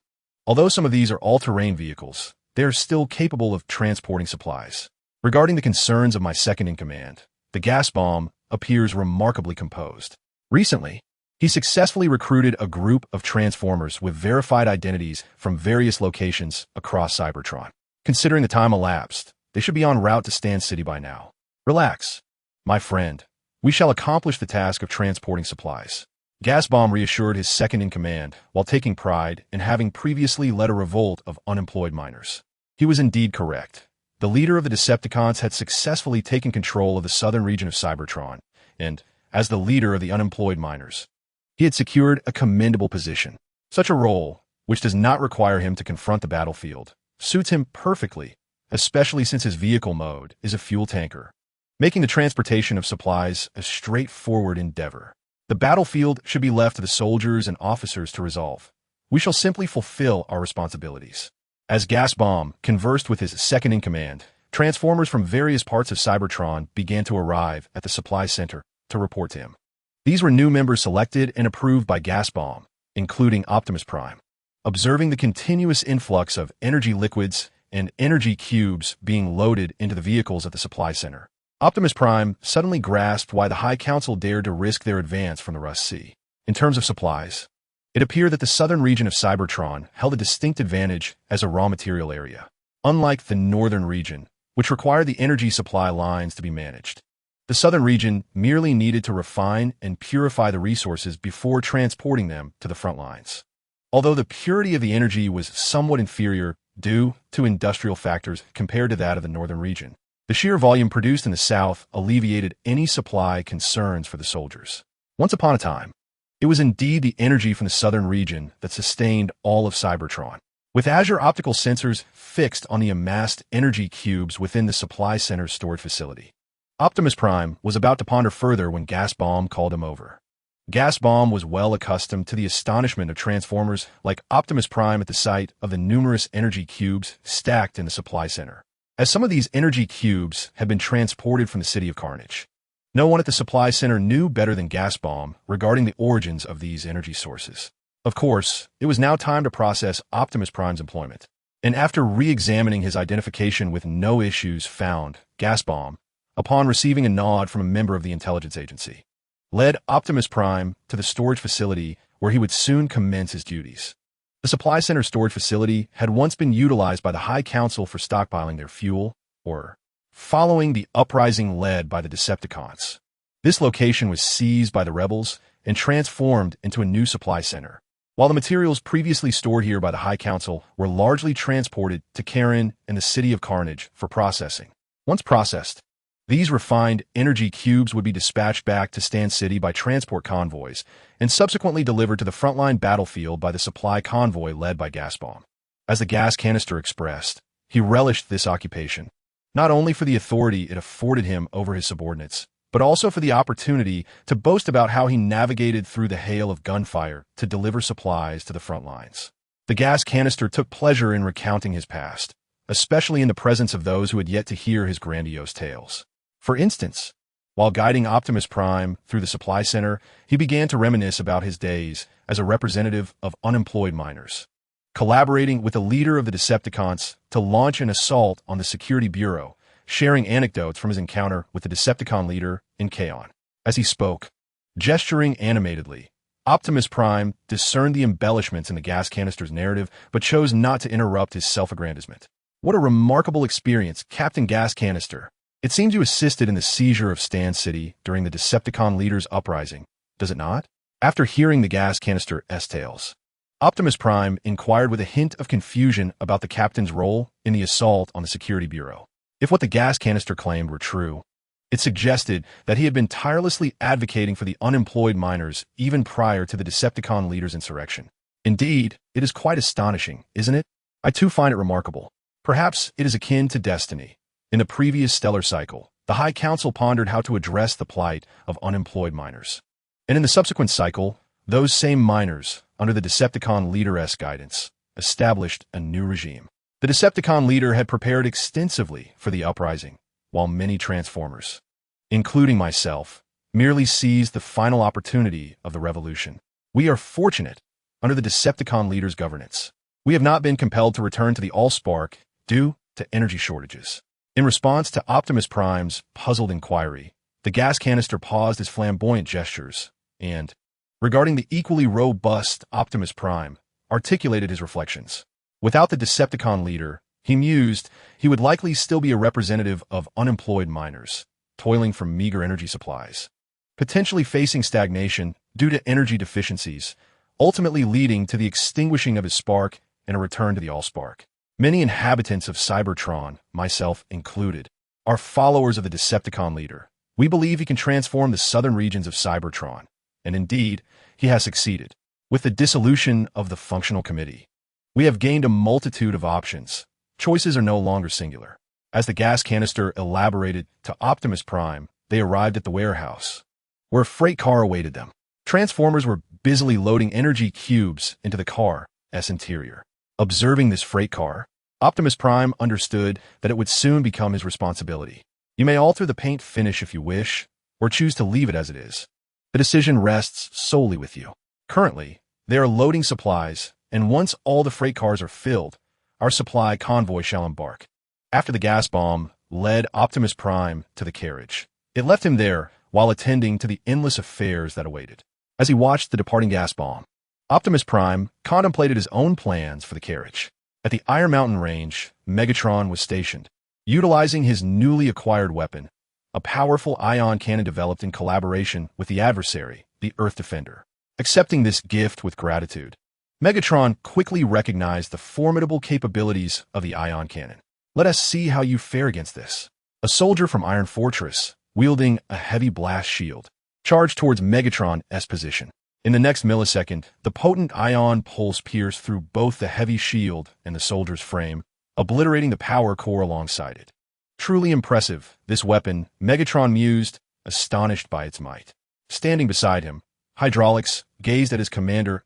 Although some of these are all-terrain vehicles, they are still capable of transporting supplies. Regarding the concerns of my second-in-command, the gas bomb appears remarkably composed. Recently, he successfully recruited a group of Transformers with verified identities from various locations across Cybertron. Considering the time elapsed, they should be en route to Stand City by now. Relax, my friend. We shall accomplish the task of transporting supplies. Gas Bomb reassured his second-in-command while taking pride in having previously led a revolt of unemployed miners. He was indeed correct. The leader of the Decepticons had successfully taken control of the southern region of Cybertron, and, as the leader of the unemployed miners, he had secured a commendable position. Such a role, which does not require him to confront the battlefield, suits him perfectly, especially since his vehicle mode is a fuel tanker, making the transportation of supplies a straightforward endeavor. The battlefield should be left to the soldiers and officers to resolve. We shall simply fulfill our responsibilities. As Gas Bomb conversed with his second-in-command, Transformers from various parts of Cybertron began to arrive at the supply center to report to him. These were new members selected and approved by Gas Bomb, including Optimus Prime. Observing the continuous influx of energy liquids and energy cubes being loaded into the vehicles at the supply center, Optimus Prime suddenly grasped why the High Council dared to risk their advance from the Rust Sea. In terms of supplies, it appeared that the southern region of Cybertron held a distinct advantage as a raw material area, unlike the northern region, which required the energy supply lines to be managed. The southern region merely needed to refine and purify the resources before transporting them to the front lines. Although the purity of the energy was somewhat inferior due to industrial factors compared to that of the northern region, the sheer volume produced in the south alleviated any supply concerns for the soldiers. Once upon a time, it was indeed the energy from the southern region that sustained all of Cybertron. With Azure optical sensors fixed on the amassed energy cubes within the supply center's storage facility, Optimus Prime was about to ponder further when Gas Bomb called him over. Gas Bomb was well accustomed to the astonishment of Transformers like Optimus Prime at the sight of the numerous energy cubes stacked in the supply center, as some of these energy cubes had been transported from the City of Carnage. No one at the supply center knew better than Gas Bomb regarding the origins of these energy sources. Of course, it was now time to process Optimus Prime's employment, and after re-examining his identification with no issues found, Gas Bomb, upon receiving a nod from a member of the intelligence agency, led Optimus Prime to the storage facility where he would soon commence his duties. The supply center storage facility had once been utilized by the High Council for stockpiling their fuel, or following the uprising led by the Decepticons. This location was seized by the rebels and transformed into a new supply center, while the materials previously stored here by the High Council were largely transported to Kaon and the City of Carnage for processing. Once processed, these refined energy cubes would be dispatched back to Stand City by transport convoys and subsequently delivered to the frontline battlefield by the supply convoy led by Gas Bomb. As the gas canister expressed, he relished this occupation, not only for the authority it afforded him over his subordinates, but also for the opportunity to boast about how he navigated through the hail of gunfire to deliver supplies to the front lines. The gas canister took pleasure in recounting his past, especially in the presence of those who had yet to hear his grandiose tales. For instance, while guiding Optimus Prime through the supply center, he began to reminisce about his days as a representative of unemployed miners, collaborating with the leader of the Decepticons to launch an assault on the Security Bureau, sharing anecdotes from his encounter with the Decepticon leader in Kaon. As he spoke, gesturing animatedly, Optimus Prime discerned the embellishments in the gas canister's narrative, but chose not to interrupt his self-aggrandizement. What a remarkable experience, Captain Gas Canister. It seems you assisted in the seizure of Stand City during the Decepticon leader's uprising, does it not? After hearing the gas canister's tales, Optimus Prime inquired with a hint of confusion about the captain's role in the assault on the Security Bureau. If what the gas canister claimed were true, it suggested that he had been tirelessly advocating for the unemployed miners even prior to the Decepticon leader's insurrection. Indeed, it is quite astonishing, isn't it? I too find it remarkable. Perhaps it is akin to destiny. In the previous stellar cycle, the High Council pondered how to address the plight of unemployed miners. And in the subsequent cycle, those same miners, under the Decepticon leader's guidance, established a new regime. The Decepticon leader had prepared extensively for the Uprising, while many Transformers, including myself, merely seized the final opportunity of the revolution. We are fortunate, under the Decepticon leader's governance. We have not been compelled to return to the Allspark due to energy shortages. In response to Optimus Prime's puzzled inquiry, the gas canister paused his flamboyant gestures and, regarding the equally robust Optimus Prime, articulated his reflections. Without the Decepticon leader, he mused, he would likely still be a representative of unemployed miners, toiling for meager energy supplies, potentially facing stagnation due to energy deficiencies, ultimately leading to the extinguishing of his spark and a return to the Allspark. Many inhabitants of Cybertron, myself included, are followers of the Decepticon leader. We believe he can transform the southern regions of Cybertron, and indeed, he has succeeded. With the dissolution of the Functional Committee, we have gained a multitude of options. Choices are no longer singular. As the gas canister elaborated to Optimus Prime, they arrived at the warehouse, where a freight car awaited them. Transformers were busily loading energy cubes into the car's interior. Observing this freight car, Optimus Prime understood that it would soon become his responsibility. You may alter the paint finish if you wish, or choose to leave it as it is. The decision rests solely with you. Currently, they are loading supplies, and once all the freight cars are filled, our supply convoy shall embark. After the gas bomb led Optimus Prime to the carriage, it left him there while attending to the endless affairs that awaited. As he watched the departing gas bomb, Optimus Prime contemplated his own plans for the carriage. At the Iron Mountain range, Megatron was stationed, utilizing his newly acquired weapon, a powerful ion cannon developed in collaboration with the adversary, the Earth Defender. Accepting this gift with gratitude, Megatron quickly recognized the formidable capabilities of the ion cannon. Let us see how you fare against this. A soldier from Iron Fortress, wielding a heavy blast shield, charged towards Megatron's position. In the next millisecond, the potent ion pulse pierced through both the heavy shield and the soldier's frame, obliterating the power core alongside it. Truly impressive, this weapon, Megatron mused, astonished by its might. Standing beside him, Hydraulics gazed at his commander's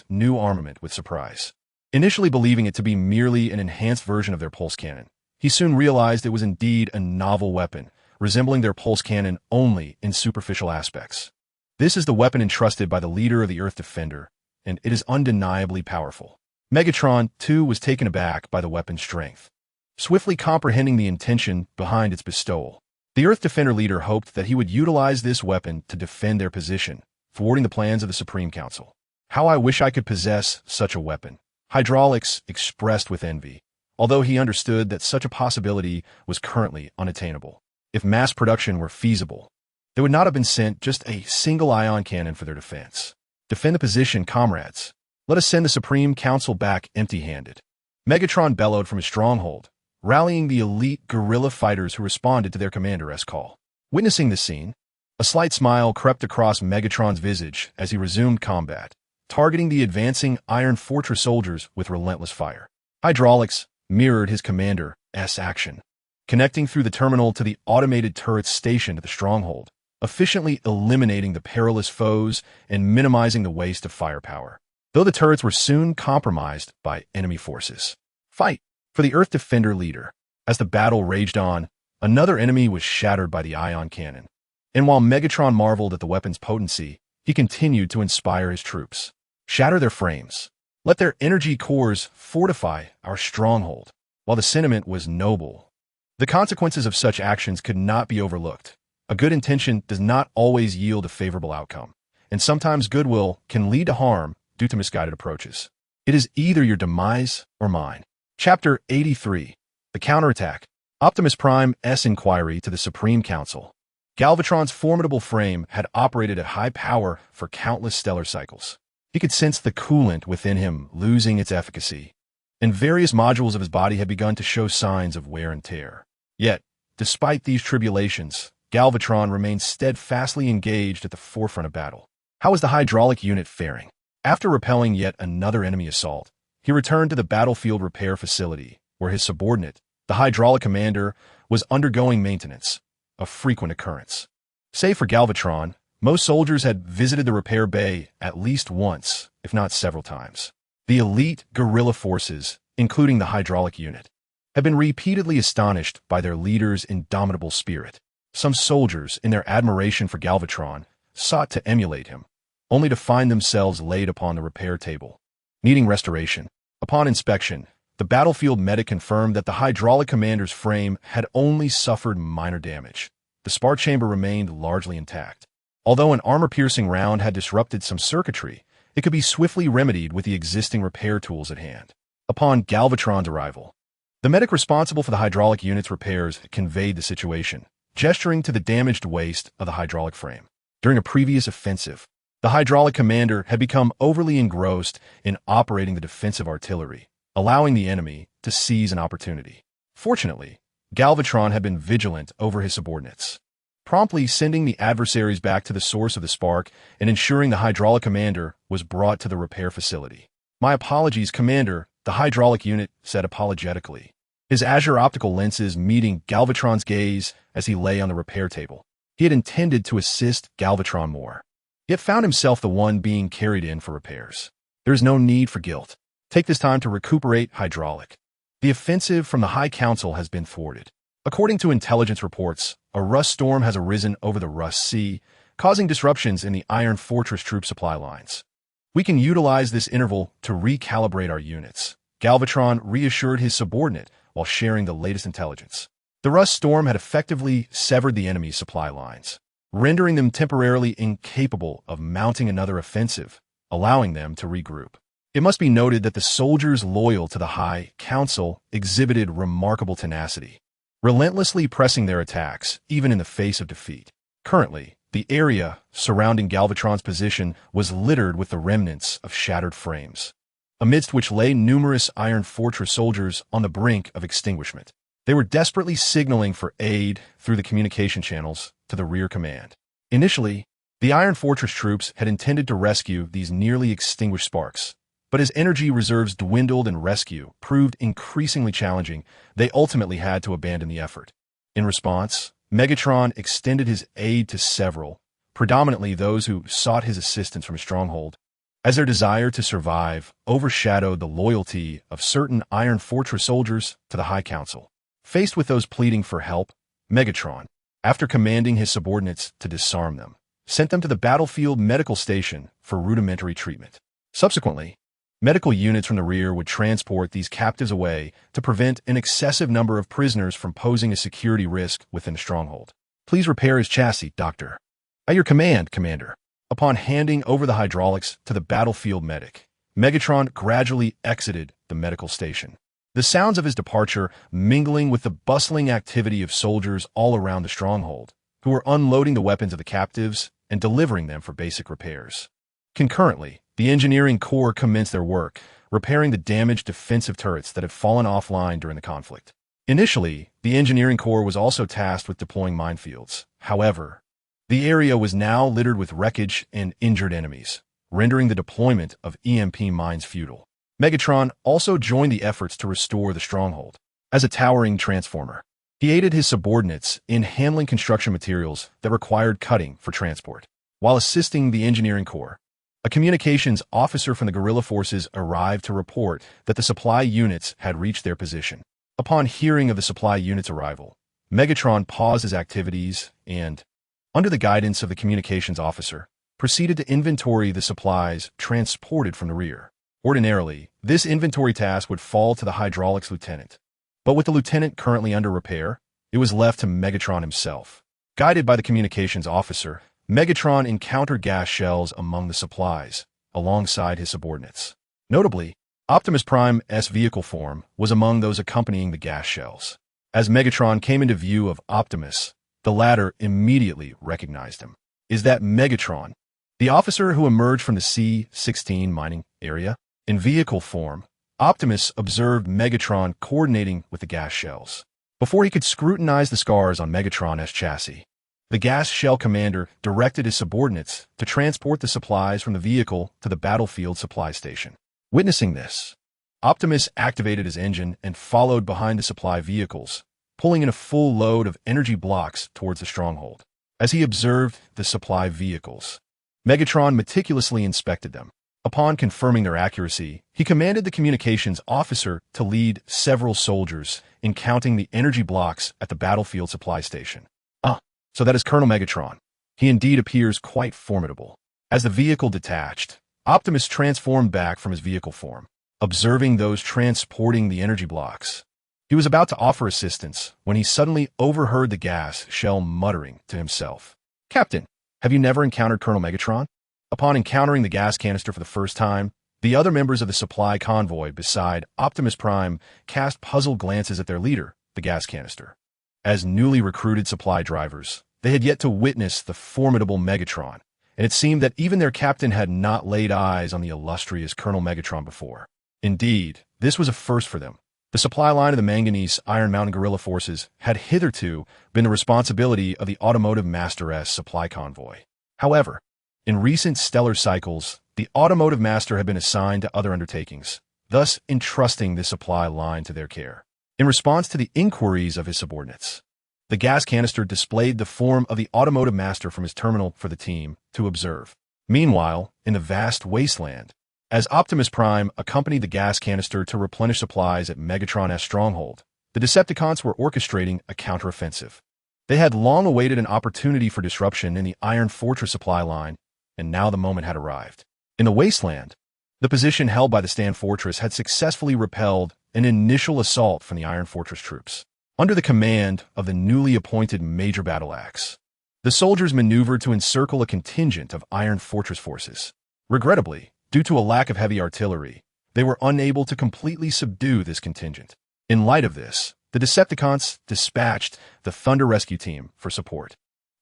new armament with surprise. Initially believing it to be merely an enhanced version of their pulse cannon, he soon realized it was indeed a novel weapon, resembling their pulse cannon only in superficial aspects. This is the weapon entrusted by the leader of the Earth Defender, and it is undeniably powerful. Megatron, too, was taken aback by the weapon's strength. Swiftly comprehending the intention behind its bestowal, the Earth Defender leader hoped that he would utilize this weapon to defend their position, thwarting the plans of the Supreme Council. How I wish I could possess such a weapon, Hydraulics expressed with envy, although he understood that such a possibility was currently unattainable. If mass production were feasible, there would not have been sent just a single ion cannon for their defense. Defend the position, comrades. Let us send the Supreme Council back empty-handed. Megatron bellowed from his stronghold, rallying the elite guerrilla fighters who responded to their commander's call. Witnessing this scene, a slight smile crept across Megatron's visage as he resumed combat, targeting the advancing Iron Fortress soldiers with relentless fire. Hydraulics mirrored his commander's action, connecting through the terminal to the automated turrets stationed at the stronghold, efficiently eliminating the perilous foes and minimizing the waste of firepower. Though the turrets were soon compromised by enemy forces. Fight for the Earth Defender leader. As the battle raged on, another enemy was shattered by the ion cannon. And while Megatron marveled at the weapon's potency, he continued to inspire his troops. Shatter their frames. Let their energy cores fortify our stronghold. While the sentiment was noble, the consequences of such actions could not be overlooked. A good intention does not always yield a favorable outcome, and sometimes goodwill can lead to harm due to misguided approaches. It is either your demise or mine. Chapter 83. The Counterattack. Optimus Prime's inquiry to the Supreme Council. Galvatron's formidable frame had operated at high power for countless stellar cycles. He could sense the coolant within him losing its efficacy, and various modules of his body had begun to show signs of wear and tear. Yet, despite these tribulations, Galvatron remained steadfastly engaged at the forefront of battle. How was the hydraulic unit faring? After repelling yet another enemy assault, he returned to the battlefield repair facility, where his subordinate, the hydraulic commander, was undergoing maintenance, a frequent occurrence. Save for Galvatron, most soldiers had visited the repair bay at least once, if not several times. The elite guerrilla forces, including the hydraulic unit, had been repeatedly astonished by their leader's indomitable spirit. Some soldiers, in their admiration for Galvatron, sought to emulate him, only to find themselves laid upon the repair table, needing restoration. Upon inspection, the battlefield medic confirmed that the hydraulic commander's frame had only suffered minor damage. The spark chamber remained largely intact. Although an armor-piercing round had disrupted some circuitry, it could be swiftly remedied with the existing repair tools at hand. Upon Galvatron's arrival, the medic responsible for the hydraulic unit's repairs conveyed the situation, gesturing to the damaged waist of the hydraulic frame. During a previous offensive, the hydraulic commander had become overly engrossed in operating the defensive artillery, allowing the enemy to seize an opportunity. Fortunately, Galvatron had been vigilant over his subordinates, promptly sending the adversaries back to the source of the spark and ensuring the hydraulic commander was brought to the repair facility. "My apologies, Commander," the hydraulic unit said apologetically, his azure optical lenses meeting Galvatron's gaze as he lay on the repair table. He had intended to assist Galvatron more, yet found himself the one being carried in for repairs. There is no need for guilt. Take this time to recuperate hydraulic. The offensive from the High Council has been thwarted. According to intelligence reports, a rust storm has arisen over the Rust Sea, causing disruptions in the Iron Fortress troop supply lines. We can utilize this interval to recalibrate our units. Galvatron reassured his subordinate while sharing the latest intelligence. The rust storm had effectively severed the enemy's supply lines, rendering them temporarily incapable of mounting another offensive, allowing them to regroup. It must be noted that the soldiers loyal to the High Council exhibited remarkable tenacity, relentlessly pressing their attacks, even in the face of defeat. Currently, the area surrounding Galvatron's position was littered with the remnants of shattered frames, amidst which lay numerous Iron Fortress soldiers on the brink of extinguishment. They were desperately signaling for aid through the communication channels to the rear command. Initially, the Iron Fortress troops had intended to rescue these nearly extinguished sparks, but as energy reserves dwindled and rescue proved increasingly challenging, they ultimately had to abandon the effort. In response, Megatron extended his aid to several, predominantly those who sought his assistance from a stronghold, as their desire to survive overshadowed the loyalty of certain Iron Fortress soldiers to the High Council. Faced with those pleading for help, Megatron, after commanding his subordinates to disarm them, sent them to the battlefield medical station for rudimentary treatment. Subsequently, medical units from the rear would transport these captives away to prevent an excessive number of prisoners from posing a security risk within the stronghold. "Please repair his chassis, Doctor." "At your command, Commander." Upon handing over the hydraulics to the battlefield medic, Megatron gradually exited the medical station, the sounds of his departure mingling with the bustling activity of soldiers all around the stronghold, who were unloading the weapons of the captives and delivering them for basic repairs. Concurrently, the engineering corps commenced their work, repairing the damaged defensive turrets that had fallen offline during the conflict. Initially, the engineering corps was also tasked with deploying minefields. However, the area was now littered with wreckage and injured enemies, rendering the deployment of EMP mines futile. Megatron also joined the efforts to restore the stronghold. As a towering transformer, he aided his subordinates in handling construction materials that required cutting for transport. While assisting the engineering corps, a communications officer from the guerrilla forces arrived to report that the supply units had reached their position. Upon hearing of the supply unit's arrival, Megatron paused his activities and, under the guidance of the communications officer, proceeded to inventory the supplies transported from the rear. Ordinarily, this inventory task would fall to the hydraulics lieutenant, but with the lieutenant currently under repair, it was left to Megatron himself. Guided by the communications officer, Megatron encountered gas shells among the supplies, alongside his subordinates. Notably, Optimus Prime's vehicle form was among those accompanying the gas shells. As Megatron came into view of Optimus, the latter immediately recognized him. "Is that Megatron?" The officer who emerged from the C-16 mining area. In vehicle form, Optimus observed Megatron coordinating with the gas shells. Before he could scrutinize the scars on Megatron's chassis, the gas shell commander directed his subordinates to transport the supplies from the vehicle to the battlefield supply station. Witnessing this, Optimus activated his engine and followed behind the supply vehicles, pulling in a full load of energy blocks towards the stronghold. As he observed the supply vehicles, Megatron meticulously inspected them. Upon confirming their accuracy, he commanded the communications officer to lead several soldiers in counting the energy blocks at the battlefield supply station. So that is Colonel Megatron. He indeed appears quite formidable. As the vehicle detached, Optimus transformed back from his vehicle form, observing those transporting the energy blocks. He was about to offer assistance when he suddenly overheard the gas shell muttering to himself. "Captain, have you never encountered Colonel Megatron?" Upon encountering the gas canister for the first time, the other members of the supply convoy beside Optimus Prime cast puzzled glances at their leader, the gas canister. As newly recruited supply drivers, they had yet to witness the formidable Megatron, and it seemed that even their captain had not laid eyes on the illustrious Colonel Megatron before. Indeed, this was a first for them. The supply line of the Manganese Iron Mountain guerrilla forces had hitherto been the responsibility of the Automotive Master S supply convoy. However, in recent stellar cycles, the Automotive Master had been assigned to other undertakings, thus entrusting the supply line to their care. In response to the inquiries of his subordinates, the gas canister displayed the form of the Automotive Master from his terminal for the team to observe. Meanwhile, in the vast wasteland, as Optimus Prime accompanied the gas canister to replenish supplies at Megatron-S stronghold, the Decepticons were orchestrating a counteroffensive. They had long awaited an opportunity for disruption in the Iron Fortress supply line, and now the moment had arrived. In the wasteland, the position held by the Stand Fortress had successfully repelled an initial assault from the Iron Fortress troops. Under the command of the newly appointed Major Battle Axe, the soldiers maneuvered to encircle a contingent of Iron Fortress forces. Regrettably, due to a lack of heavy artillery, they were unable to completely subdue this contingent. In light of this, the Decepticons dispatched the Thunder Rescue Team for support.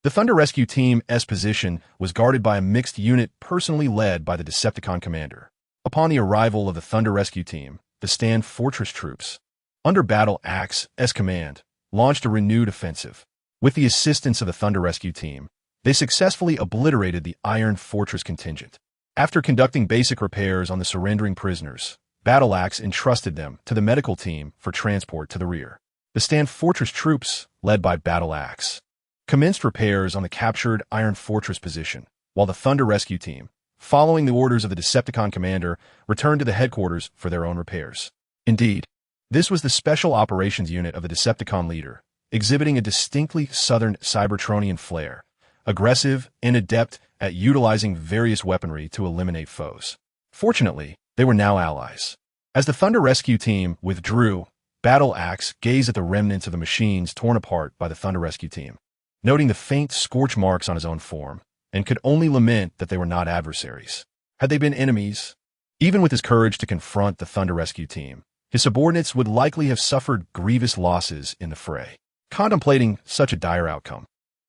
The Thunder Rescue Team's position was guarded by a mixed unit personally led by the Decepticon commander. Upon the arrival of the Thunder Rescue Team, the Stand Fortress troops, under Battle Axe's command, launched a renewed offensive. With the assistance of the Thunder Rescue Team, they successfully obliterated the Iron Fortress contingent. After conducting basic repairs on the surrendering prisoners, Battle Axe entrusted them to the medical team for transport to the rear. The Stand Fortress troops, led by Battle Axe, commenced repairs on the captured Iron Fortress position, while the Thunder Rescue Team, following the orders of the Decepticon commander, returned to the headquarters for their own repairs. Indeed, this was the Special Operations Unit of the Decepticon leader, exhibiting a distinctly southern Cybertronian flair, aggressive and adept at utilizing various weaponry to eliminate foes. Fortunately, they were now allies. As the Thunder Rescue Team withdrew, Battle Axe gazed at the remnants of the machines torn apart by the Thunder Rescue Team, noting the faint scorch marks on his own form, and could only lament that they were not adversaries. Had they been enemies, even with his courage to confront the Thunder Rescue Team, his subordinates would likely have suffered grievous losses in the fray. Contemplating such a dire outcome,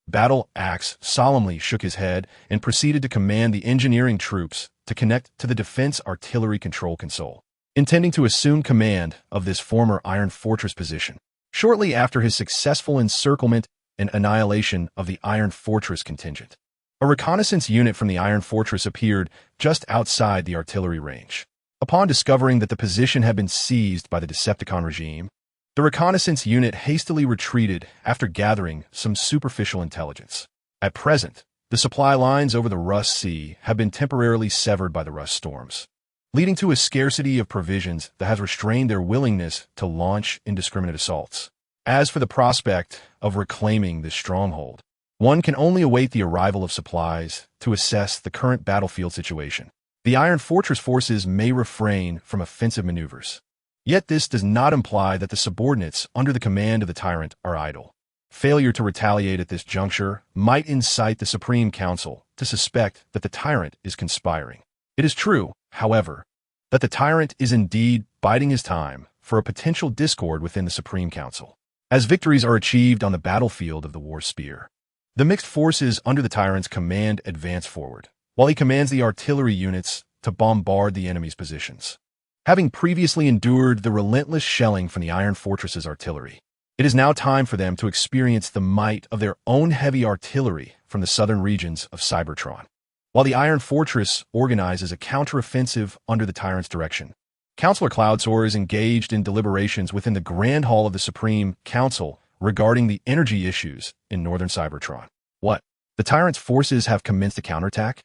Battle Axe solemnly shook his head and proceeded to command the engineering troops to connect to the Defense Artillery Control Console, intending to assume command of this former Iron Fortress position. Shortly after his successful encirclement and annihilation of the Iron Fortress contingent, a reconnaissance unit from the Iron Fortress appeared just outside the artillery range. Upon discovering that the position had been seized by the Decepticon regime, the reconnaissance unit hastily retreated after gathering some superficial intelligence. At present, the supply lines over the Rust Sea have been temporarily severed by the rust storms, leading to a scarcity of provisions that has restrained their willingness to launch indiscriminate assaults. As for the prospect of reclaiming this stronghold, one can only await the arrival of supplies to assess the current battlefield situation. The Iron Fortress forces may refrain from offensive maneuvers. Yet this does not imply that the subordinates under the command of the tyrant are idle. Failure to retaliate at this juncture might incite the Supreme Council to suspect that the tyrant is conspiring. It is true, however, that the tyrant is indeed biding his time for a potential discord within the Supreme Council. As victories are achieved on the battlefield of the War Spear, the mixed forces under the tyrant's command advance forward, while he commands the artillery units to bombard the enemy's positions. Having previously endured the relentless shelling from the Iron Fortress's artillery, it is now time for them to experience the might of their own heavy artillery from the southern regions of Cybertron. While the Iron Fortress organizes a counteroffensive under the tyrant's direction, Counselor Cloudsoar is engaged in deliberations within the Grand Hall of the Supreme Council regarding the energy issues in northern Cybertron. What? The tyrant's forces have commenced a counterattack?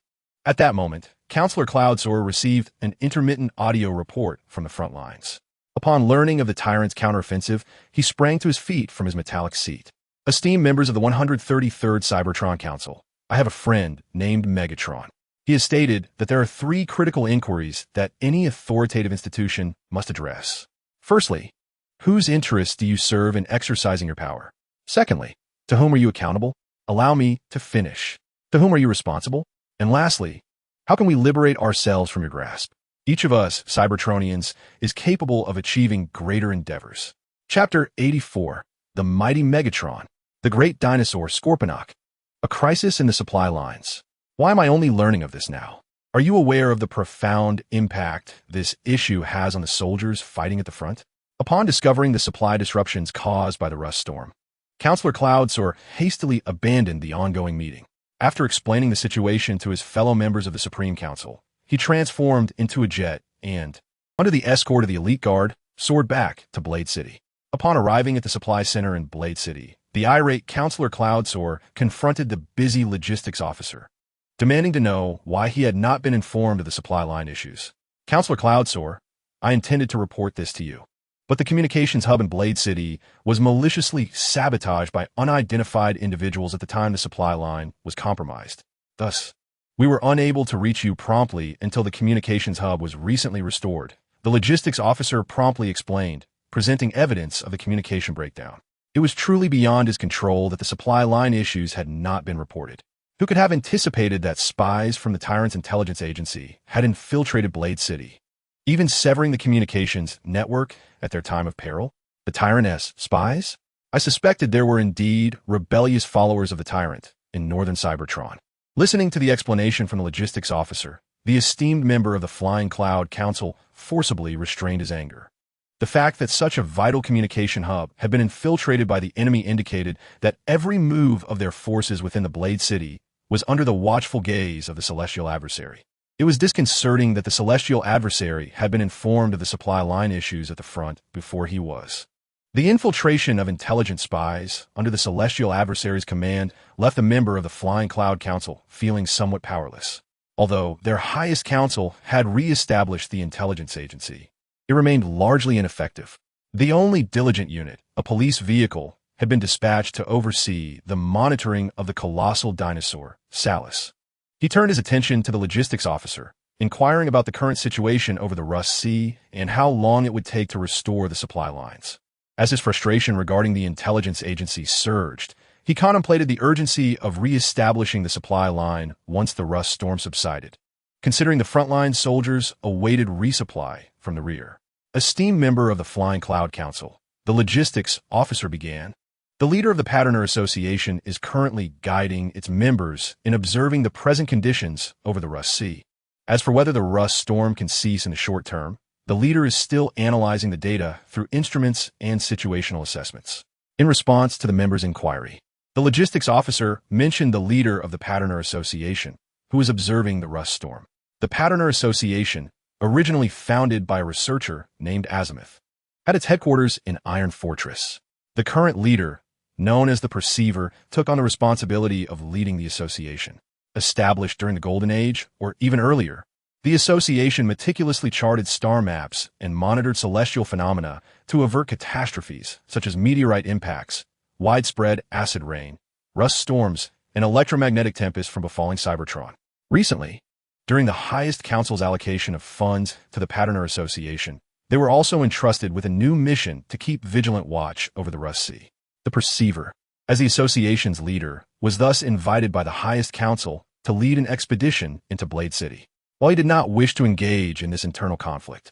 At that moment, Counselor Cloudsoar received an intermittent audio report from the front lines. Upon learning of the tyrant's counteroffensive, he sprang to his feet from his metallic seat. Esteemed members of the 133rd Cybertron Council, I have a friend named Megatron. He has stated that there are 3 critical inquiries that any authoritative institution must address. Firstly, whose interests do you serve in exercising your power? Secondly, to whom are you accountable? Allow me to finish. To whom are you responsible? And lastly, how can we liberate ourselves from your grasp? Each of us, Cybertronians, is capable of achieving greater endeavors. Chapter 84, The Mighty Megatron, The Great Dinosaur Scorponok, A Crisis in the Supply Lines. Why am I only learning of this now? Are you aware of the profound impact this issue has on the soldiers fighting at the front? Upon discovering the supply disruptions caused by the rust storm, Counselor Cloudsoar hastily abandoned the ongoing meeting. After explaining the situation to his fellow members of the Supreme Council, he transformed into a jet and, under the escort of the elite guard, soared back to Blade City. Upon arriving at the supply center in Blade City, the irate Counselor Cloudsoar confronted the busy logistics officer, demanding to know why he had not been informed of the supply line issues. Counselor Cloudsoar, I intended to report this to you, but the communications hub in Blade City was maliciously sabotaged by unidentified individuals at the time the supply line was compromised. Thus, we were unable to reach you promptly until the communications hub was recently restored. The logistics officer promptly explained, presenting evidence of the communication breakdown. It was truly beyond his control that the supply line issues had not been reported. Who could have anticipated that spies from the Tyrant's intelligence agency had infiltrated Blade City, even severing the communications network at their time of peril? The Tyrant's spies? I suspected there were indeed rebellious followers of the Tyrant in northern Cybertron. Listening to the explanation from the logistics officer, the esteemed member of the Flying Cloud Council forcibly restrained his anger. The fact that such a vital communication hub had been infiltrated by the enemy indicated that every move of their forces within the Blade City was under the watchful gaze of the celestial adversary. It was disconcerting that the celestial adversary had been informed of the supply line issues at the front before he was. The infiltration of intelligent spies under the celestial adversary's command left a member of the Flying Cloud Council feeling somewhat powerless. Although their highest council had re-established the intelligence agency, it remained largely ineffective. The only diligent unit, a police vehicle, had been dispatched to oversee the monitoring of the colossal dinosaur, Salus. He turned his attention to the logistics officer, inquiring about the current situation over the Rust Sea and how long it would take to restore the supply lines. As his frustration regarding the intelligence agency surged, he contemplated the urgency of re-establishing the supply line once the rust storm subsided, considering the frontline soldiers awaited resupply from the rear. Esteemed member of the Flying Cloud Council, the logistics officer began. The leader of the Patterner Association is currently guiding its members in observing the present conditions over the Rust Sea. As for whether the rust storm can cease in the short term, the leader is still analyzing the data through instruments and situational assessments. In response to the members' inquiry, the logistics officer mentioned the leader of the Patterner Association, who was observing the rust storm. The Patterner Association, originally founded by a researcher named Azimuth, had its headquarters in Iron Fortress. The current leader, known as the Perceiver, took on the responsibility of leading the association. Established during the Golden Age, or even earlier, the association meticulously charted star maps and monitored celestial phenomena to avert catastrophes such as meteorite impacts, widespread acid rain, rust storms, and electromagnetic tempests from befalling Cybertron. Recently, during the highest council's allocation of funds to the Patterner Association, they were also entrusted with a new mission to keep vigilant watch over the Rust Sea. The Perceiver, as the association's leader, was thus invited by the highest council to lead an expedition into Blade City. While he did not wish to engage in this internal conflict,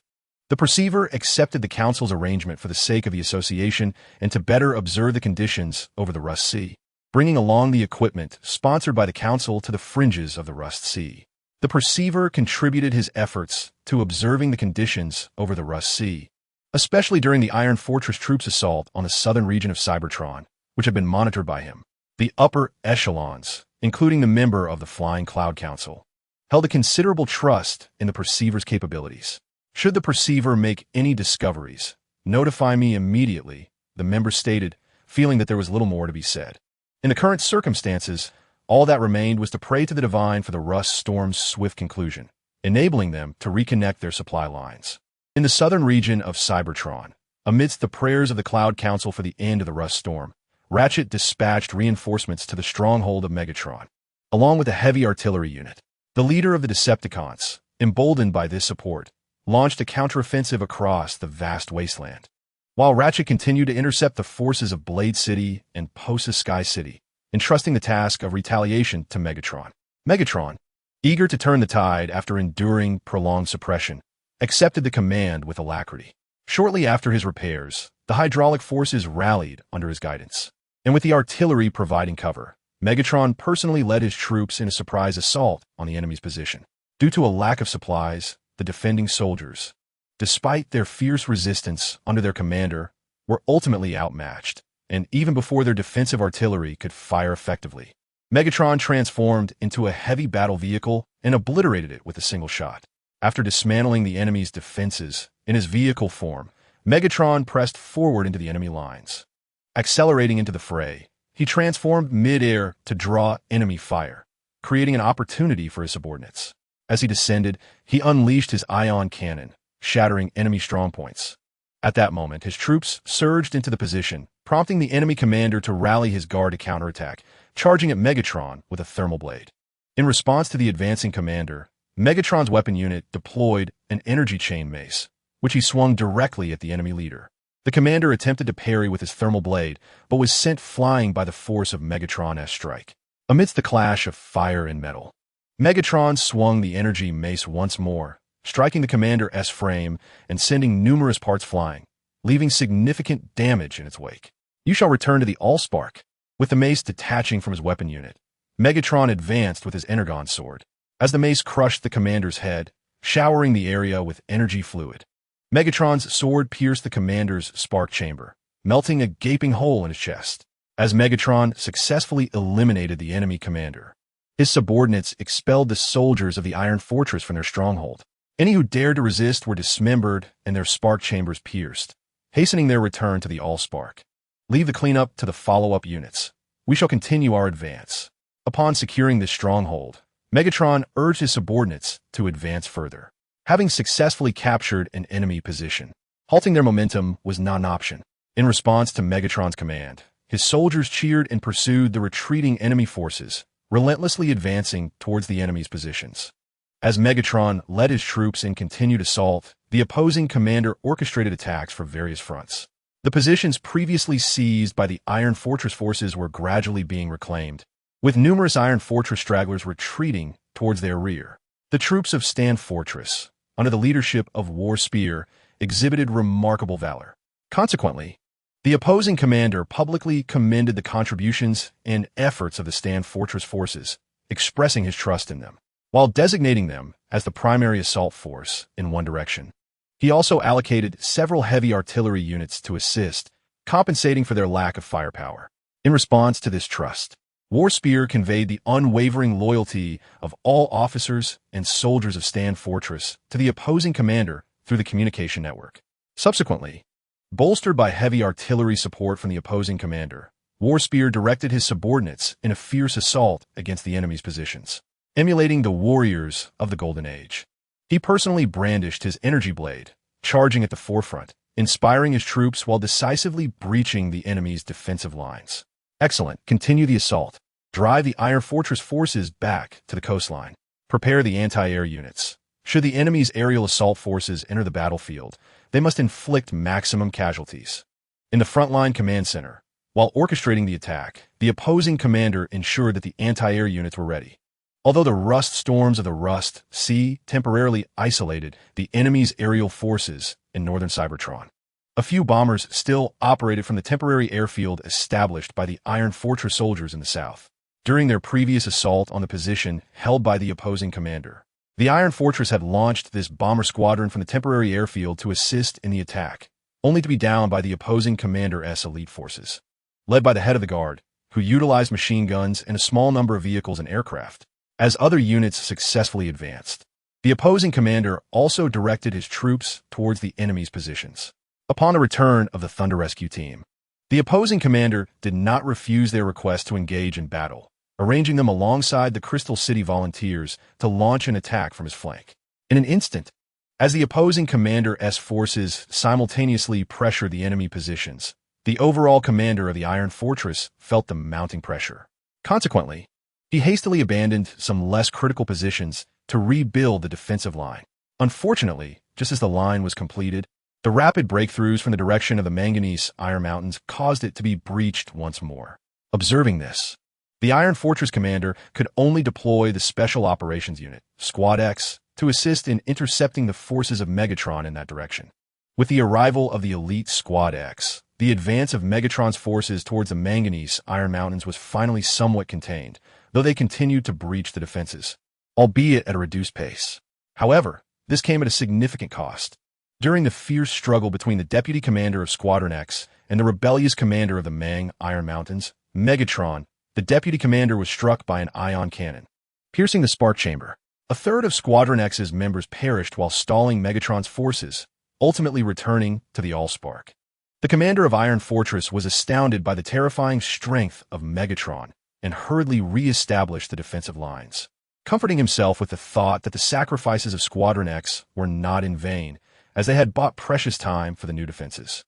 the Perceiver accepted the council's arrangement for the sake of the association and to better observe the conditions over the Rust Sea, bringing along the equipment sponsored by the council to the fringes of the Rust Sea. The Perceiver contributed his efforts to observing the conditions over the Rust Sea, especially during the Iron Fortress troops' assault on the southern region of Cybertron, which had been monitored by him. The upper echelons, including the member of the Flying Cloud Council, held a considerable trust in the Perceiver's capabilities. Should the perceiver make any discoveries, notify me immediately, the member stated, feeling that there was little more to be said. In the current circumstances, all that remained was to pray to the divine for the rust storm's swift conclusion, enabling them to reconnect their supply lines. In the southern region of Cybertron, amidst the prayers of the Cloud Council for the end of the rust storm, Ratchet dispatched reinforcements to the stronghold of Megatron, along with a heavy artillery unit. The leader of the Decepticons, emboldened by this support, launched a counteroffensive across the vast wasteland. While Ratchet continued to intercept the forces of Blade City and Posa Sky City, entrusting the task of retaliation to Megatron. Megatron, eager to turn the tide after enduring prolonged suppression, accepted the command with alacrity. Shortly after his repairs, the hydraulic forces rallied under his guidance, and with the artillery providing cover, Megatron personally led his troops in a surprise assault on the enemy's position. Due to a lack of supplies, the defending soldiers, despite their fierce resistance under their commander, were ultimately outmatched, and even before their defensive artillery could fire effectively, Megatron transformed into a heavy battle vehicle and obliterated it with a single shot. After dismantling the enemy's defenses in his vehicle form, Megatron pressed forward into the enemy lines. Accelerating into the fray, he transformed mid-air to draw enemy fire, creating an opportunity for his subordinates. As he descended, he unleashed his ion cannon, shattering enemy strongpoints. At that moment, his troops surged into the position, prompting the enemy commander to rally his guard to counterattack, charging at Megatron with a thermal blade. In response to the advancing commander, Megatron's weapon unit deployed an energy chain mace, which he swung directly at the enemy leader. The commander attempted to parry with his thermal blade, but was sent flying by the force of Megatron's strike. Amidst the clash of fire and metal, Megatron swung the energy mace once more, striking the commander's frame and sending numerous parts flying, leaving significant damage in its wake. You shall return to the Allspark. With the mace detaching from his weapon unit, Megatron advanced with his Energon sword. As the mace crushed the commander's head, showering the area with energy fluid, Megatron's sword pierced the commander's spark chamber, melting a gaping hole in his chest. As Megatron successfully eliminated the enemy commander, his subordinates expelled the soldiers of the Iron Fortress from their stronghold. Any who dared to resist were dismembered and their spark chambers pierced, hastening their return to the Allspark. Leave the cleanup to the follow-up units. We shall continue our advance. Upon securing this stronghold, Megatron urged his subordinates to advance further. Having successfully captured an enemy position, halting their momentum was not an option. In response to Megatron's command, his soldiers cheered and pursued the retreating enemy forces, relentlessly advancing towards the enemy's positions. As Megatron led his troops in continued assault, the opposing commander orchestrated attacks from various fronts. The positions previously seized by the Iron Fortress forces were gradually being reclaimed, with numerous Iron Fortress stragglers retreating towards their rear. The troops of Stand Fortress, under the leadership of War Spear, exhibited remarkable valor. Consequently, the opposing commander publicly commended the contributions and efforts of the Stand Fortress forces, expressing his trust in them. While designating them as the primary assault force in one direction, he also allocated several heavy artillery units to assist, compensating for their lack of firepower. In response to this trust, War Spear conveyed the unwavering loyalty of all officers and soldiers of Stand Fortress to the opposing commander through the communication network. Subsequently, bolstered by heavy artillery support from the opposing commander, War Spear directed his subordinates in a fierce assault against the enemy's positions. Emulating the warriors of the Golden Age, he personally brandished his energy blade, charging at the forefront, inspiring his troops while decisively breaching the enemy's defensive lines. Excellent. Continue the assault. Drive the Iron Fortress forces back to the coastline. Prepare the anti-air units. Should the enemy's aerial assault forces enter the battlefield, they must inflict maximum casualties. In the frontline command center, while orchestrating the attack, the opposing commander ensured that the anti-air units were ready. Although the rust storms of the Rust Sea temporarily isolated the enemy's aerial forces in northern Cybertron, a few bombers still operated from the temporary airfield established by the Iron Fortress soldiers in the south. During their previous assault on the position held by the opposing commander, the Iron Fortress had launched this bomber squadron from the temporary airfield to assist in the attack, only to be downed by the opposing commander's elite forces, led by the head of the guard, who utilized machine guns and a small number of vehicles and aircraft. As other units successfully advanced, The opposing commander also directed his troops towards the enemy's positions. Upon the return of the Thunder Rescue team, the opposing commander did not refuse their request to engage in battle, arranging them alongside the Crystal City volunteers to launch an attack from his flank. In an instant, as the opposing commander's forces simultaneously pressured the enemy positions, the overall commander of the Iron Fortress felt the mounting pressure. Consequently, he hastily abandoned some less critical positions to rebuild the defensive line. Unfortunately, just as the line was completed, the rapid breakthroughs from the direction of the manganese Iron Mountains caused it to be breached once more. Observing this, the Iron Fortress commander could only deploy the Special Operations Unit, Squad X, to assist in intercepting the forces of Megatron in that direction. With the arrival of the elite Squad X, the advance of Megatron's forces towards the manganese Iron Mountains was finally somewhat contained, though they continued to breach the defenses, albeit at a reduced pace. However, this came at a significant cost. During the fierce struggle between the deputy commander of Squadron X and the rebellious commander of the Mang Iron Mountains, Megatron, the deputy commander was struck by an ion cannon, piercing the spark chamber. A third of Squadron X's members perished while stalling Megatron's forces, ultimately returning to the Allspark. The commander of Iron Fortress was astounded by the terrifying strength of Megatron and hurriedly re-established the defensive lines, comforting himself with the thought that the sacrifices of Squadron X were not in vain, as they had bought precious time for the new defenses.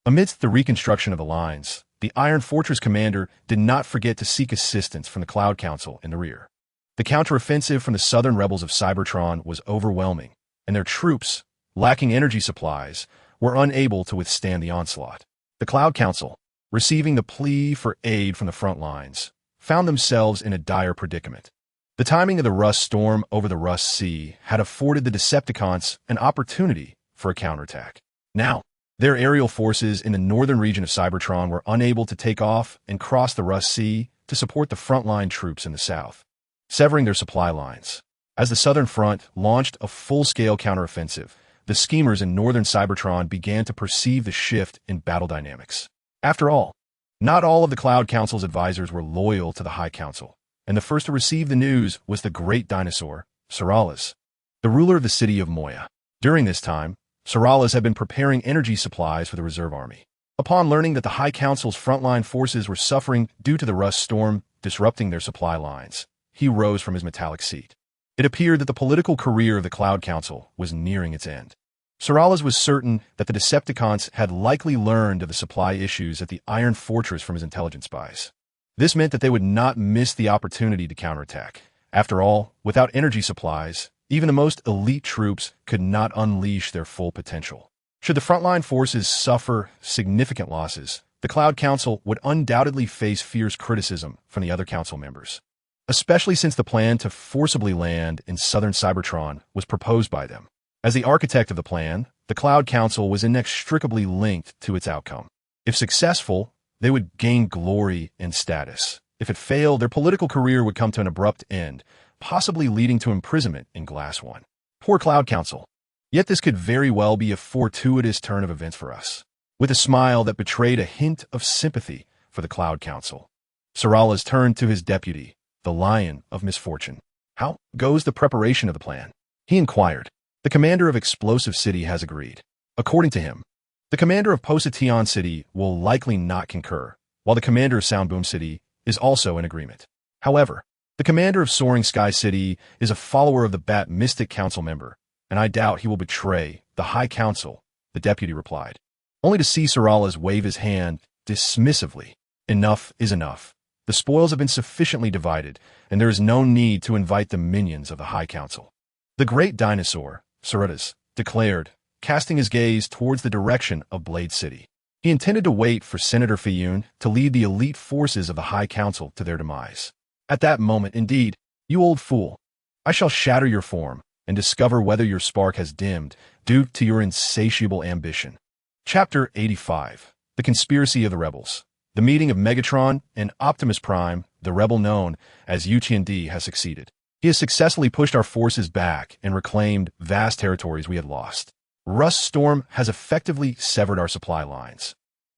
Amidst the reconstruction of the lines, the Iron Fortress commander did not forget to seek assistance from the Cloud Council in the rear. The counteroffensive from the southern rebels of Cybertron was overwhelming, and their troops, lacking energy supplies, were unable to withstand the onslaught. The Cloud Council, receiving the plea for aid from the front lines, found themselves in a dire predicament. The timing of the Rust storm over the Rust Sea had afforded the Decepticons an opportunity for a counterattack. Now, their aerial forces in the northern region of Cybertron were unable to take off and cross the Rust Sea to support the frontline troops in the south, severing their supply lines. As the Southern Front launched a full-scale counteroffensive, the schemers in northern Cybertron began to perceive the shift in battle dynamics. After all, not all of the Cloud Council's advisors were loyal to the High Council, and the first to receive the news was the great dinosaur, Sorales, the ruler of the city of Moya. During this time, Sorales had been preparing energy supplies for the reserve army. Upon learning that the High Council's frontline forces were suffering due to the Rust storm disrupting their supply lines, he rose from his metallic seat. It appeared that the political career of the Cloud Council was nearing its end. Sorales was certain that the Decepticons had likely learned of the supply issues at the Iron Fortress from his intelligence spies. This meant that they would not miss the opportunity to counterattack. After all, without energy supplies, even the most elite troops could not unleash their full potential. Should the frontline forces suffer significant losses, the Cloud Council would undoubtedly face fierce criticism from the other council members, especially since the plan to forcibly land in southern Cybertron was proposed by them. As the architect of the plan, the Cloud Council was inextricably linked to its outcome. If successful, they would gain glory and status. If it failed, their political career would come to an abrupt end, possibly leading to imprisonment in Glass One. Poor Cloud Council. Yet this could very well be a fortuitous turn of events for us. With a smile that betrayed a hint of sympathy for the Cloud Council, Sorales turned to his deputy, the Lion of Misfortune. "How goes the preparation of the plan?" he inquired. "The commander of Explosive City has agreed." According to him, the commander of Positron City will likely not concur, while the commander of Soundboom City is also in agreement. However, the commander of Soaring Sky City is a follower of the Bat Mystic Council member, and I doubt he will betray the High Council, the deputy replied, only to see Sorales wave his hand dismissively. "Enough is enough. The spoils have been sufficiently divided, and there is no need to invite the minions of the High Council." The great dinosaur, Sorales, declared, casting his gaze towards the direction of Blade City. He intended to wait for Senator Fiyun to lead the elite forces of the High Council to their demise. At that moment, indeed, "You old fool, I shall shatter your form and discover whether your spark has dimmed due to your insatiable ambition." Chapter 85. The Conspiracy of the Rebels. The meeting of Megatron and Optimus Prime, the rebel known as UTND, has succeeded. He has successfully pushed our forces back and reclaimed vast territories we had lost. Rust Storm has effectively severed our supply lines,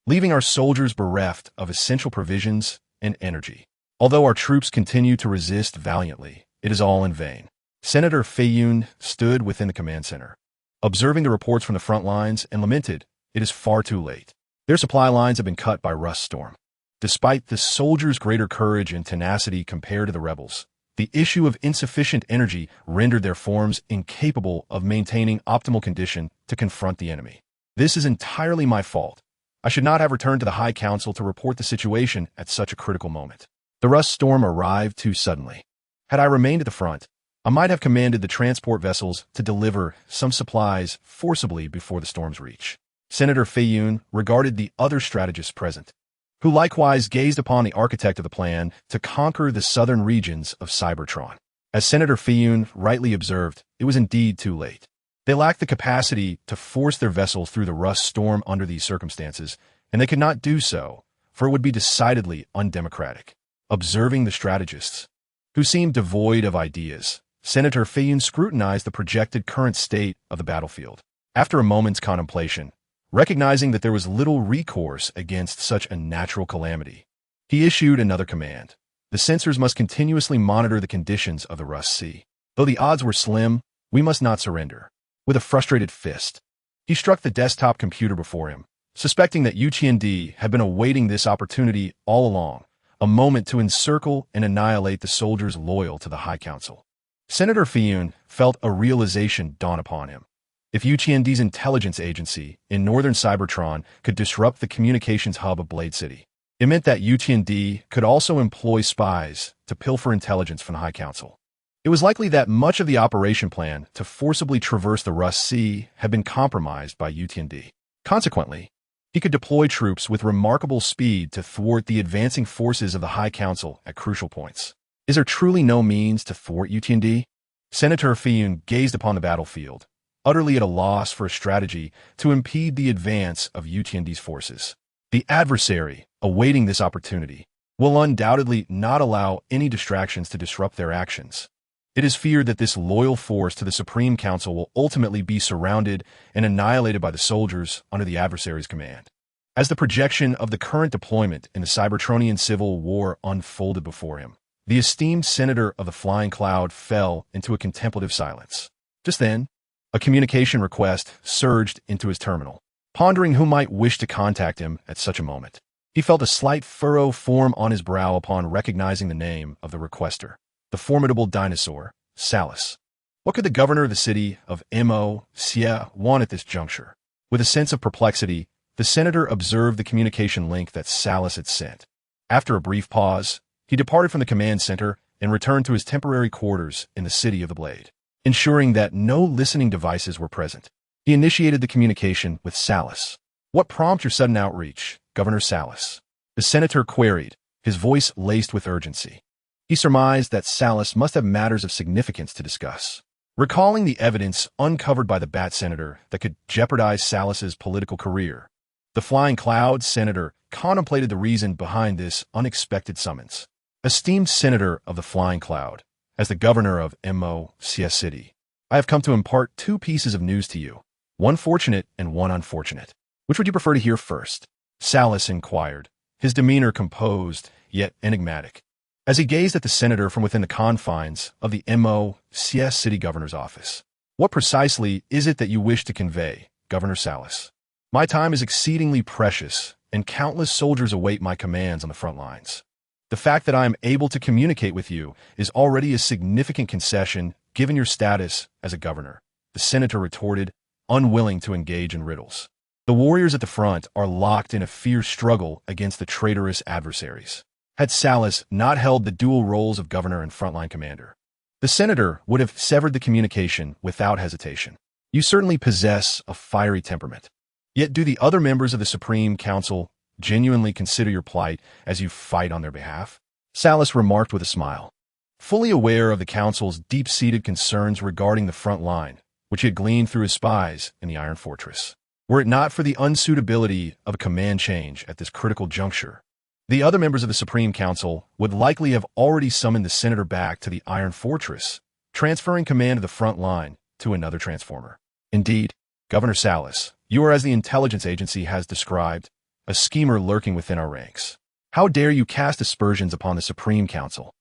leaving our soldiers bereft of essential provisions and energy. Although our troops continue to resist valiantly, it is all in vain. Senator Kaon stood within the command center, observing the reports from the front lines and lamented, "It is far too late. Their supply lines have been cut by rust storm." Despite the soldiers' greater courage and tenacity compared to the rebels, the issue of insufficient energy rendered their forms incapable of maintaining optimal condition to confront the enemy. "This is entirely my fault. I should not have returned to the High Council to report the situation at such a critical moment. The rust storm arrived too suddenly. Had I remained at the front, I might have commanded the transport vessels to deliver some supplies forcibly before the storm's reach." Senator Kaon regarded the other strategists present, who likewise gazed upon the architect of the plan to conquer the southern regions of Cybertron. As Senator Kaon rightly observed, it was indeed too late. They lacked the capacity to force their vessels through the rust storm under these circumstances, and they could not do so, for it would be decidedly undemocratic. Observing the strategists, who seemed devoid of ideas, Senator Kaon scrutinized the projected current state of the battlefield. After a moment's contemplation, recognizing that there was little recourse against such a natural calamity, he issued another command. The sensors must continuously monitor the conditions of the rust sea. Though the odds were slim, we must not surrender. With a frustrated fist, he struck the desktop computer before him, suspecting that UTND had been awaiting this opportunity all along, a moment to encircle and annihilate the soldiers loyal to the High Council. Senator Kaon felt a realization dawn upon him. If UTND's intelligence agency in northern Cybertron could disrupt the communications hub of Blade City, it meant that UTND could also employ spies to pilfer intelligence from the High Council. It was likely that much of the operation plan to forcibly traverse the Rust Sea had been compromised by UTND. Consequently, he could deploy troops with remarkable speed to thwart the advancing forces of the High Council at crucial points. Is there truly no means to thwart UTND? Senator Kaon gazed upon the battlefield, utterly at a loss for a strategy to impede the advance of UTND's forces. The adversary, awaiting this opportunity, will undoubtedly not allow any distractions to disrupt their actions. It is feared that this loyal force to the Supreme Council will ultimately be surrounded and annihilated by the soldiers under the adversary's command. As the projection of the current deployment in the Cybertronian Civil War unfolded before him, the esteemed senator of the Flying Cloud fell into a contemplative silence. Just then, a communication request surged into his terminal. Pondering who might wish to contact him at such a moment, he felt a slight furrow form on his brow upon recognizing the name of the requester, the formidable dinosaur, Salus. What could the governor of the city of Mo-Sia want at this juncture? With a sense of perplexity, the senator observed the communication link that Salus had sent. After a brief pause, he departed from the command center and returned to his temporary quarters in the City of the Blade. Ensuring that no listening devices were present, he initiated the communication with Salus. "What prompted your sudden outreach, Governor Salus?" the senator queried, his voice laced with urgency. He surmised that Salus must have matters of significance to discuss. Recalling the evidence uncovered by the Bat Senator that could jeopardize Salus's political career, the Flying Cloud Senator contemplated the reason behind this unexpected summons. "Esteemed Senator of the Flying Cloud, as the governor of Mo-Sia City, I have come to impart two pieces of news to you, one fortunate and one unfortunate. Which would you prefer to hear first?" Salus inquired, his demeanor composed yet enigmatic, as he gazed at the senator from within the confines of the Mo-Sia City Governor's office. "What precisely is it that you wish to convey, Governor Salus? My time is exceedingly precious, and countless soldiers await my commands on the front lines. The fact that I am able to communicate with you is already a significant concession given your status as a governor," the senator retorted, unwilling to engage in riddles. "The warriors at the front are locked in a fierce struggle against the traitorous adversaries." Had Salus not held the dual roles of governor and frontline commander, the senator would have severed the communication without hesitation. "You certainly possess a fiery temperament. Yet do the other members of the Supreme Council genuinely consider your plight as you fight on their behalf?" Salus remarked with a smile. Fully aware of the Council's deep-seated concerns regarding the front line, which he had gleaned through his spies in the Iron Fortress. Were it not for the unsuitability of a command change at this critical juncture, the other members of the Supreme Council would likely have already summoned the senator back to the Iron Fortress, transferring command of the front line to another transformer. "Indeed, Governor Salus, you are, as the intelligence agency has described, a schemer lurking within our ranks. How dare you cast aspersions upon the Supreme Council?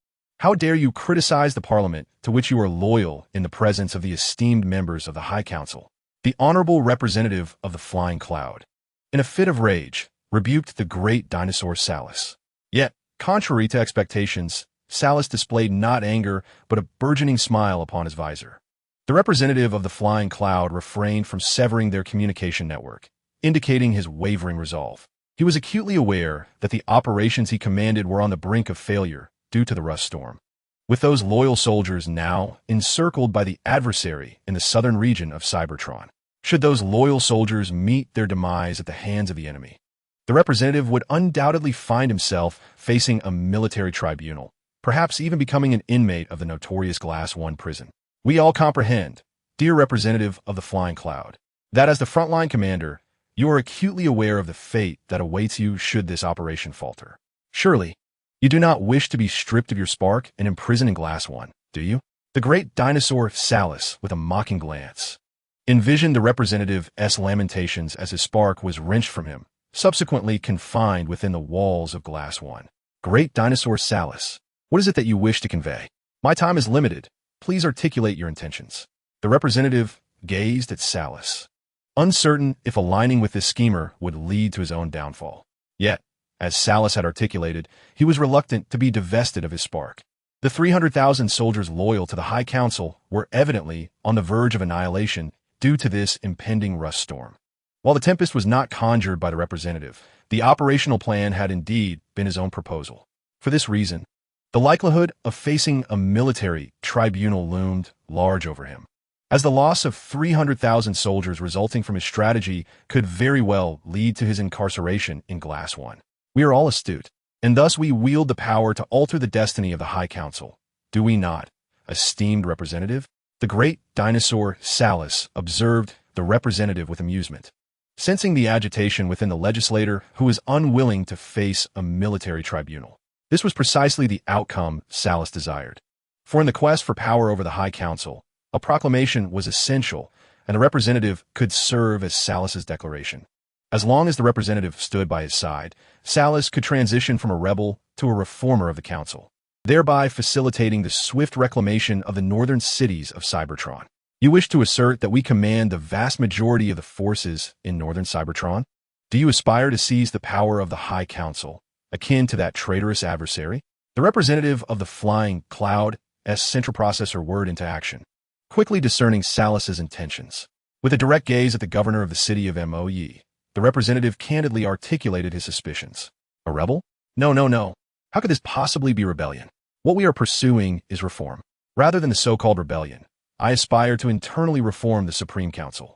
How dare you criticize the parliament to which you are loyal in the presence of the esteemed members of the High Council? The honorable representative of the Flying Cloud, in a fit of rage, rebuked the great dinosaur Salus. Yet, contrary to expectations, Salus displayed not anger but a burgeoning smile upon his visor. The representative of the Flying Cloud refrained from severing their communication network, indicating his wavering resolve. He was acutely aware that the operations he commanded were on the brink of failure due to the rust storm. With those loyal soldiers now encircled by the adversary in the southern region of Cybertron, should those loyal soldiers meet their demise at the hands of the enemy, the representative would undoubtedly find himself facing a military tribunal, perhaps even becoming an inmate of the notorious Glass One prison. We all comprehend, dear representative of the Flying Cloud, that as the frontline commander, you are acutely aware of the fate that awaits you should this operation falter. Surely, you do not wish to be stripped of your spark and imprisoned in Glass One, do you? The great dinosaur Salus, with a mocking glance, envisioned the representative's lamentations as his spark was wrenched from him, subsequently confined within the walls of Glass One. Great dinosaur Salus, what is it that you wish to convey? My time is limited. Please articulate your intentions. The representative gazed at Salus, uncertain if aligning with this schemer would lead to his own downfall. Yet, as Salus had articulated, he was reluctant to be divested of his spark. The 300,000 soldiers loyal to the High Council were evidently on the verge of annihilation due to this impending rust storm. While the tempest was not conjured by the representative, the operational plan had indeed been his own proposal. For this reason, the likelihood of facing a military tribunal loomed large over him, as the loss of 300,000 soldiers resulting from his strategy could very well lead to his incarceration in Glass One. We are all astute, and thus we wield the power to alter the destiny of the High Council, do we not, esteemed representative? The great dinosaur Salus observed the representative with amusement, sensing the agitation within the legislator who was unwilling to face a military tribunal. This was precisely the outcome Salus desired. For in the quest for power over the High Council, a proclamation was essential, and the representative could serve as Salus's declaration. As long as the representative stood by his side, Salus could transition from a rebel to a reformer of the council, thereby facilitating the swift reclamation of the northern cities of Cybertron. You wish to assert that we command the vast majority of the forces in northern Cybertron? Do you aspire to seize the power of the High Council, akin to that traitorous adversary? The representative of the Flying Cloud's central processor word into action, quickly discerning Salus's intentions. With a direct gaze at the governor of the city of Moe, the representative candidly articulated his suspicions. A rebel? No. How could this possibly be rebellion? What we are pursuing is reform. Rather than the so-called rebellion, I aspire to internally reform the Supreme Council.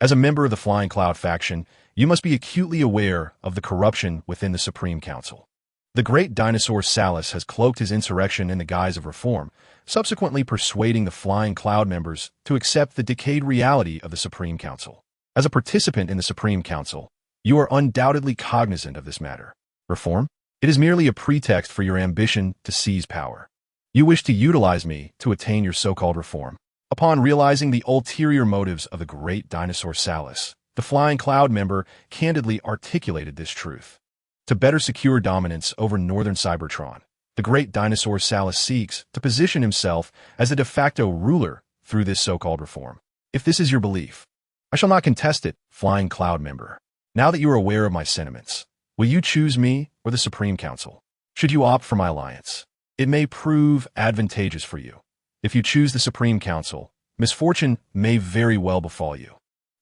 As a member of the Flying Cloud faction, you must be acutely aware of the corruption within the Supreme Council. The great dinosaur Salus has cloaked his insurrection in the guise of reform, subsequently persuading the Flying Cloud members to accept the decayed reality of the Supreme Council. As a participant in the Supreme Council, you are undoubtedly cognizant of this matter. Reform? It is merely a pretext for your ambition to seize power. You wish to utilize me to attain your so-called reform. Upon realizing the ulterior motives of the great dinosaur Salus, the Flying Cloud member candidly articulated this truth. To better secure dominance over northern Cybertron, the great dinosaur Salus seeks to position himself as the de facto ruler through this so-called reform. If this is your belief, I shall not contest it, Flying Cloud member. Now that you are aware of my sentiments, will you choose me or the Supreme Council? Should you opt for my alliance, it may prove advantageous for you. If you choose the Supreme Council, misfortune may very well befall you.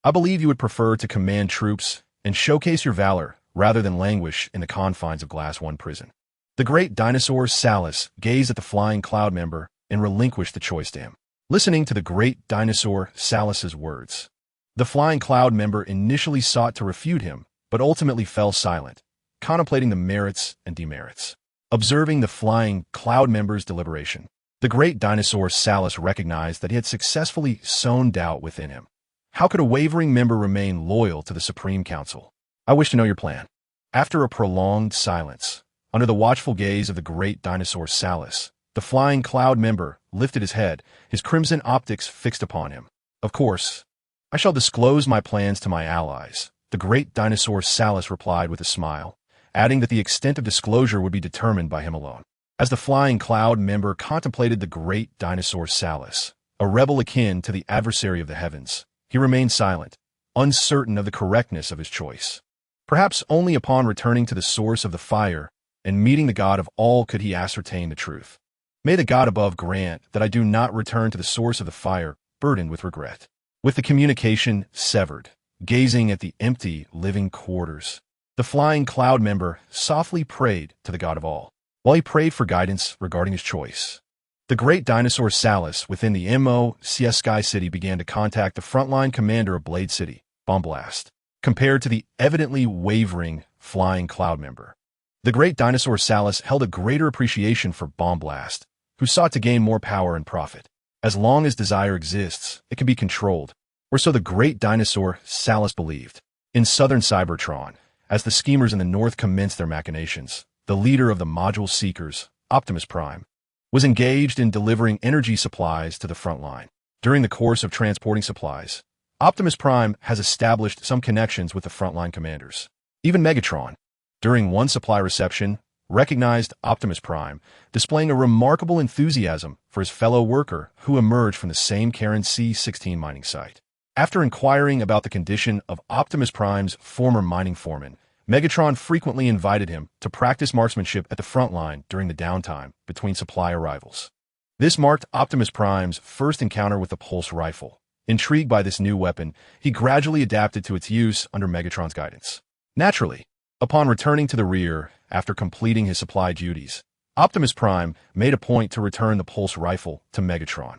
I believe you would prefer to command troops and showcase your valor rather than languish in the confines of Glass One prison. The great dinosaur Salus gazed at the Flying Cloud member and relinquished the choice to him. Listening to the great dinosaur Salus's words, the Flying Cloud member initially sought to refute him, but ultimately fell silent, contemplating the merits and demerits. Observing the Flying Cloud member's deliberation, the great dinosaur Salus recognized that he had successfully sown doubt within him. How could a wavering member remain loyal to the Supreme Council? I wish to know your plan. After a prolonged silence, under the watchful gaze of the great dinosaur Salus, the Flying Cloud member lifted his head, his crimson optics fixed upon him. Of course, I shall disclose my plans to my allies, the great dinosaur Salus replied with a smile, adding that the extent of disclosure would be determined by him alone. As the Flying Cloud member contemplated the great dinosaur Salus, a rebel akin to the adversary of the heavens, he remained silent, uncertain of the correctness of his choice. Perhaps only upon returning to the source of the fire and meeting the God of all could he ascertain the truth. May the God above grant that I do not return to the source of the fire, burdened with regret. With the communication severed, gazing at the empty, living quarters, the Flying Cloud member softly prayed to the God of all. While he prayed for guidance regarding his choice, the great dinosaur Salus within the MOCS Sky City began to contact the frontline commander of Blade City, Bombblast. Compared to the evidently wavering Flying Cloud member, the great dinosaur Salus held a greater appreciation for Bombblast, who sought to gain more power and profit. As long as desire exists, it can be controlled, or so the great dinosaur Salus believed. In southern Cybertron, as the schemers in the north commenced their machinations, the leader of the Module Seekers, Optimus Prime, was engaged in delivering energy supplies to the front line. During the course of transporting supplies, Optimus Prime has established some connections with the frontline commanders. Even Megatron, during one supply reception, recognized Optimus Prime, displaying a remarkable enthusiasm for his fellow worker who emerged from the same Kaon C-16 mining site. After inquiring about the condition of Optimus Prime's former mining foreman, Megatron frequently invited him to practice marksmanship at the front line during the downtime between supply arrivals. This marked Optimus Prime's first encounter with the pulse rifle. Intrigued by this new weapon, he gradually adapted to its use under Megatron's guidance. Naturally, upon returning to the rear after completing his supply duties, Optimus Prime made a point to return the pulse rifle to Megatron,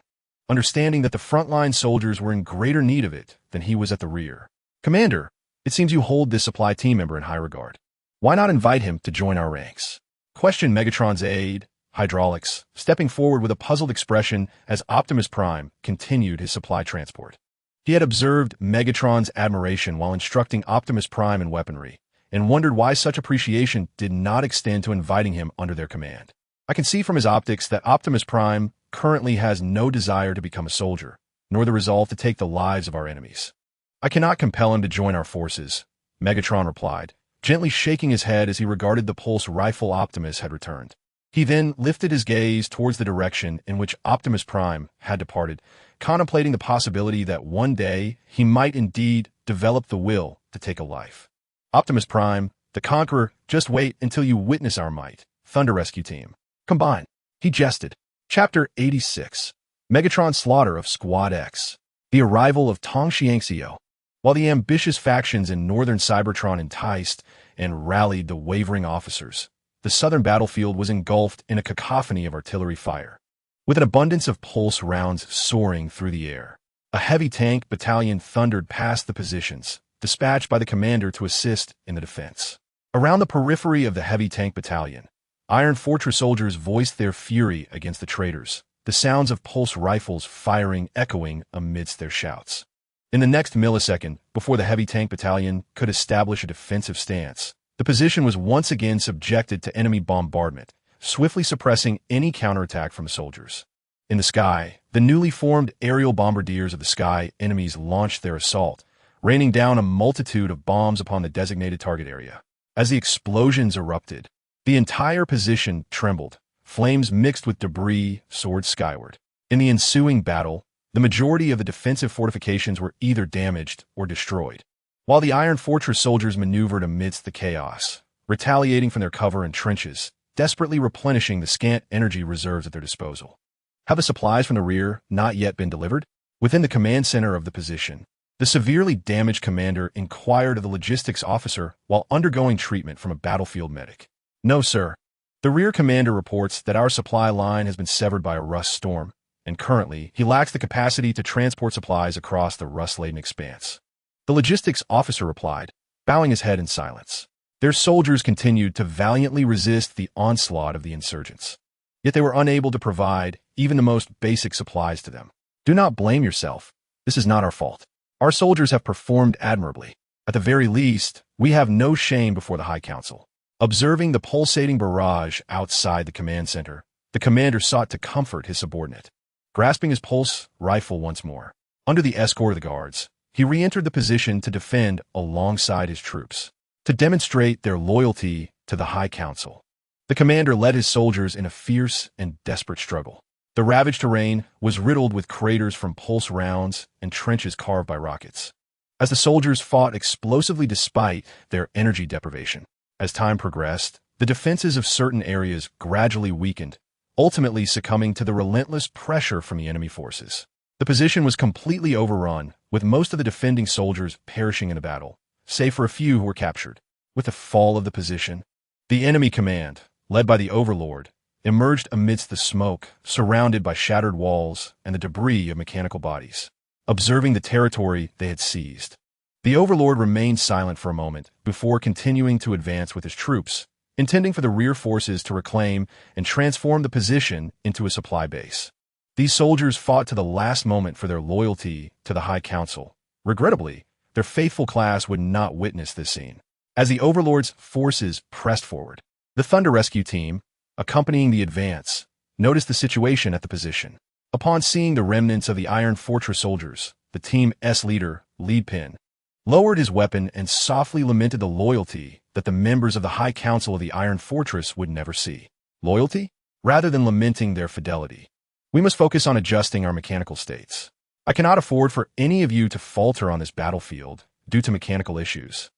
understanding that the frontline soldiers were in greater need of it than he was at the rear. "Commander, it seems you hold this supply team member in high regard. Why not invite him to join our ranks?" questioned Megatron's aide, Hydraulics, stepping forward with a puzzled expression as Optimus Prime continued his supply transport. He had observed Megatron's admiration while instructing Optimus Prime in weaponry, and wondered why such appreciation did not extend to inviting him under their command. "I can see from his optics that Optimus Prime currently has no desire to become a soldier, nor the resolve to take the lives of our enemies. I cannot compel him to join our forces," Megatron replied, gently shaking his head as he regarded the pulse rifle Optimus had returned. He then lifted his gaze towards the direction in which Optimus Prime had departed, contemplating the possibility that one day he might indeed develop the will to take a life. "Optimus Prime, the Conqueror, just wait until you witness our might. Thunder Rescue Team. Combine." He jested. Chapter 86. Megatron's Slaughter of Squad X. The arrival of Tong Xiangxiu. While the ambitious factions in northern Cybertron enticed and rallied the wavering officers, the southern battlefield was engulfed in a cacophony of artillery fire. With an abundance of pulse rounds soaring through the air, a heavy tank battalion thundered past the positions, dispatched by the commander to assist in the defense. Around the periphery of the heavy tank battalion, Iron Fortress soldiers voiced their fury against the traitors, the sounds of pulse rifles firing echoing amidst their shouts. In the next millisecond, before the heavy tank battalion could establish a defensive stance, the position was once again subjected to enemy bombardment, swiftly suppressing any counterattack from the soldiers. In the sky, the newly formed aerial bombardiers of the sky enemies launched their assault, raining down a multitude of bombs upon the designated target area. As the explosions erupted, the entire position trembled. Flames mixed with debris soared skyward. In the ensuing battle, the majority of the defensive fortifications were either damaged or destroyed, while the Iron Fortress soldiers maneuvered amidst the chaos, retaliating from their cover and trenches, desperately replenishing the scant energy reserves at their disposal. Have the supplies from the rear not yet been delivered? Within the command center of the position, the severely damaged commander inquired of the logistics officer while undergoing treatment from a battlefield medic. "No, sir. The rear commander reports that our supply line has been severed by a rust storm, and currently he lacks the capacity to transport supplies across the rust-laden expanse." The logistics officer replied, bowing his head in silence. Their soldiers continued to valiantly resist the onslaught of the insurgents, yet they were unable to provide even the most basic supplies to them. "Do not blame yourself. This is not our fault. Our soldiers have performed admirably. At the very least, we have no shame before the High Council." Observing the pulsating barrage outside the command center, the commander sought to comfort his subordinate. Grasping his pulse rifle once more, under the escort of the guards, he re-entered the position to defend alongside his troops, to demonstrate their loyalty to the High Council. The commander led his soldiers in a fierce and desperate struggle. The ravaged terrain was riddled with craters from pulse rounds and trenches carved by rockets. As the soldiers fought explosively despite their energy deprivation. As time progressed, the defenses of certain areas gradually weakened, ultimately succumbing to the relentless pressure from the enemy forces. The position was completely overrun, with most of the defending soldiers perishing in the battle, save for a few who were captured. With the fall of the position, the enemy command, led by the Overlord, emerged amidst the smoke, surrounded by shattered walls and the debris of mechanical bodies. Observing the territory they had seized, the Overlord remained silent for a moment before continuing to advance with his troops, intending for the rear forces to reclaim and transform the position into a supply base. These soldiers fought to the last moment for their loyalty to the High Council. Regrettably, their faithful class would not witness this scene. As the Overlord's forces pressed forward, the Thunder Rescue Team, accompanying the advance, noticed the situation at the position. Upon seeing the remnants of the Iron Fortress soldiers, the Team's leader, Leadpin, lowered his weapon and softly lamented the loyalty that the members of the High Council of the Iron Fortress would never see. Loyalty? Rather than lamenting their fidelity, we must focus on adjusting our mechanical states. I cannot afford for any of you to falter on this battlefield due to mechanical issues.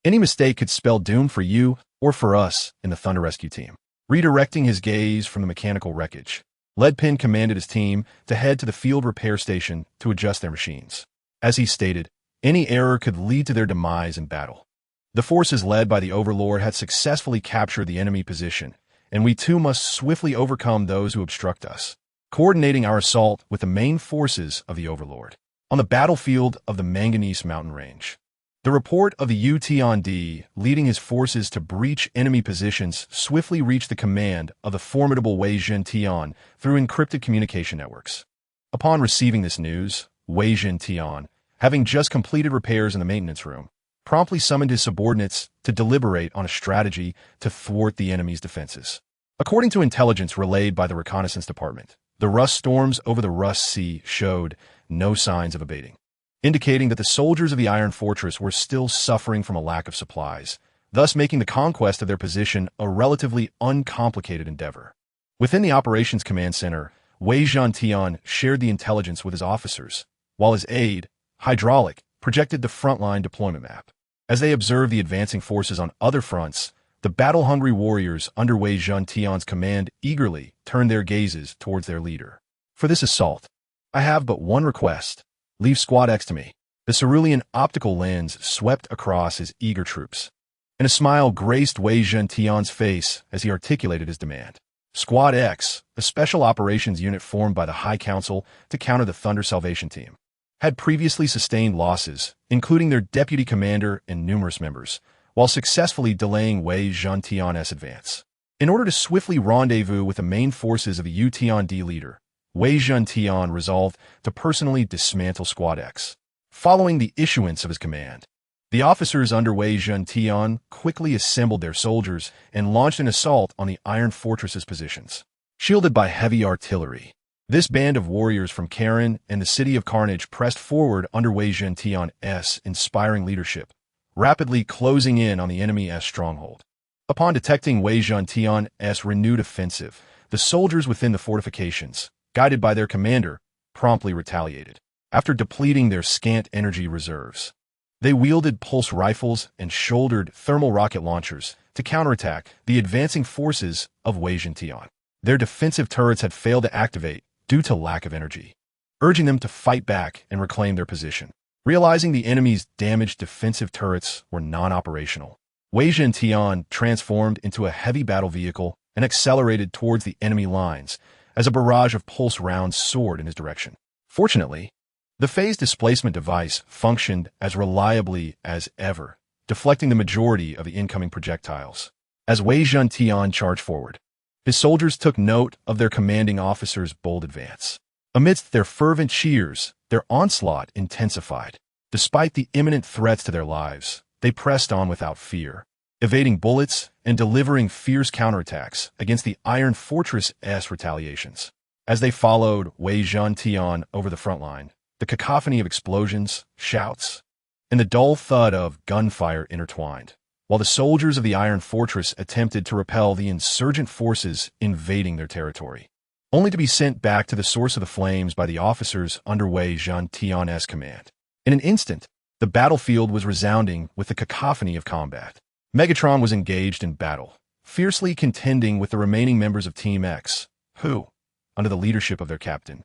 Any mistake could spell doom for you or for us in the Thunder Rescue Team. Redirecting his gaze from the mechanical wreckage, Leadpin commanded his team to head to the field repair station to adjust their machines. As he stated, any error could lead to their demise in battle. The forces led by the Overlord had successfully captured the enemy position, and we too must swiftly overcome those who obstruct us, coordinating our assault with the main forces of the Overlord. On the battlefield of the Manganese Mountain Range, the report of the UTOND leading his forces to breach enemy positions swiftly reached the command of the formidable Wei Zhentian through encrypted communication networks. Upon receiving this news, Wei Zhentian, having just completed repairs in the maintenance room, promptly summoned his subordinates to deliberate on a strategy to thwart the enemy's defenses. According to intelligence relayed by the Reconnaissance Department, the rust storms over the Rust Sea showed no signs of abating, indicating that the soldiers of the Iron Fortress were still suffering from a lack of supplies, thus making the conquest of their position a relatively uncomplicated endeavor. Within the Operations Command Center, Wei Zhentian shared the intelligence with his officers, while his aide, Hydraulic, projected the frontline deployment map. As they observed the advancing forces on other fronts, the battle-hungry warriors under Wei Zhentian's command eagerly turned their gazes towards their leader. For this assault, I have but one request. Leave Squad X to me. The cerulean optical lens swept across his eager troops, and a smile graced Wei Zhentian's face as he articulated his demand. Squad X, a special operations unit formed by the High Council to counter the Thunder Salvation Team, had previously sustained losses, including their deputy commander and numerous members, while successfully delaying Wei Zhentian's advance. In order to swiftly rendezvous with the main forces of the UTOND leader, Wei Zhentian resolved to personally dismantle Squad X. Following the issuance of his command, the officers under Wei Zhentian quickly assembled their soldiers and launched an assault on the Iron Fortress's positions. Shielded by heavy artillery, this band of warriors from Kaon and the City of Carnage pressed forward under Wei Zhentian's inspiring leadership, rapidly closing in on the enemy's stronghold. Upon detecting Wei Zhentian's renewed offensive, the soldiers within the fortifications, guided by their commander, promptly retaliated. After depleting their scant energy reserves, they wielded pulse rifles and shouldered thermal rocket launchers to counterattack the advancing forces of Wei Zhentian. Their defensive turrets had failed to activate due to lack of energy, urging them to fight back and reclaim their position. Realizing the enemy's damaged defensive turrets were non-operational, Wei Zhentian transformed into a heavy battle vehicle and accelerated towards the enemy lines as a barrage of pulse rounds soared in his direction. Fortunately, the phase displacement device functioned as reliably as ever, deflecting the majority of the incoming projectiles. As Wei Zhentian charged forward, his soldiers took note of their commanding officer's bold advance. Amidst their fervent cheers, their onslaught intensified. Despite the imminent threats to their lives, they pressed on without fear, evading bullets and delivering fierce counterattacks against the Iron Fortress's retaliations. As they followed Wei Zhentian over the front line, the cacophony of explosions, shouts, and the dull thud of gunfire intertwined, while the soldiers of the Iron Fortress attempted to repel the insurgent forces invading their territory, only to be sent back to the source of the flames by the officers under Wei Zhantian's command. In an instant, the battlefield was resounding with the cacophony of combat. Megatron was engaged in battle, fiercely contending with the remaining members of Team X, who, under the leadership of their captain,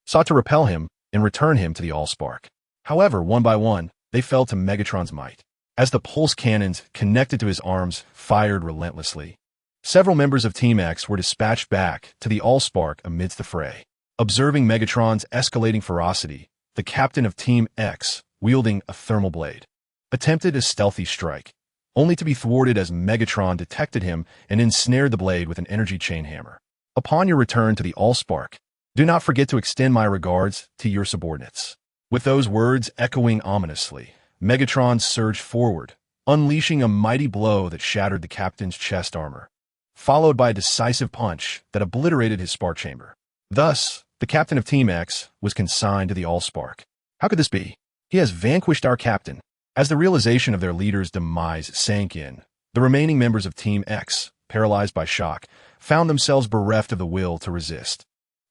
sought to repel him and return him to the Allspark. However, one by one, they fell to Megatron's might, as the pulse cannons connected to his arms fired relentlessly. Several members of Team X were dispatched back to the Allspark amidst the fray. Observing Megatron's escalating ferocity, the captain of Team X, wielding a thermal blade, attempted a stealthy strike, only to be thwarted as Megatron detected him and ensnared the blade with an energy chain hammer. Upon your return to the Allspark, do not forget to extend my regards to your subordinates. With those words echoing ominously, Megatron surged forward, unleashing a mighty blow that shattered the captain's chest armor, followed by a decisive punch that obliterated his spark chamber. Thus, the captain of Team X was consigned to the Allspark. How could this be? He has vanquished our captain. As the realization of their leader's demise sank in, the remaining members of Team X, paralyzed by shock, found themselves bereft of the will to resist.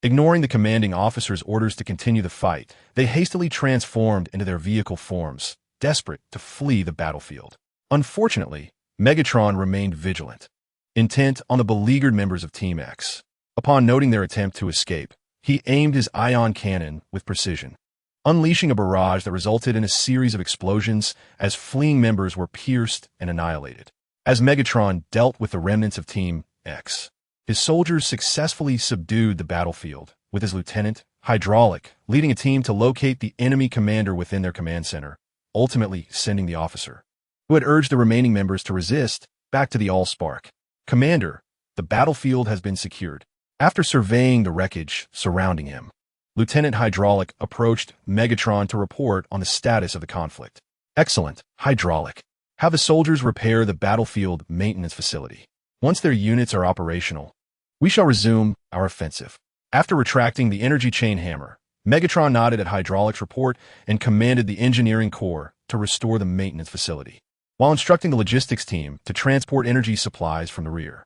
Ignoring the commanding officer's orders to continue the fight, they hastily transformed into their vehicle forms, desperate to flee the battlefield. Unfortunately, Megatron remained vigilant, intent on the beleaguered members of Team X. Upon noting their attempt to escape, he aimed his ion cannon with precision, unleashing a barrage that resulted in a series of explosions as fleeing members were pierced and annihilated. As Megatron dealt with the remnants of Team X, his soldiers successfully subdued the battlefield, with his lieutenant, Hydraulic, leading a team to locate the enemy commander within their command center, ultimately sending the officer, who had urged the remaining members to resist, back to the Allspark. Commander, the battlefield has been secured. After surveying the wreckage surrounding him, Lieutenant Hydraulic approached Megatron to report on the status of the conflict. Excellent, Hydraulic. Have the soldiers repair the battlefield maintenance facility. Once their units are operational, we shall resume our offensive. After retracting the energy chain hammer, Megatron nodded at Hydraulic's report and commanded the engineering corps to restore the maintenance facility, while instructing the logistics team to transport energy supplies from the rear.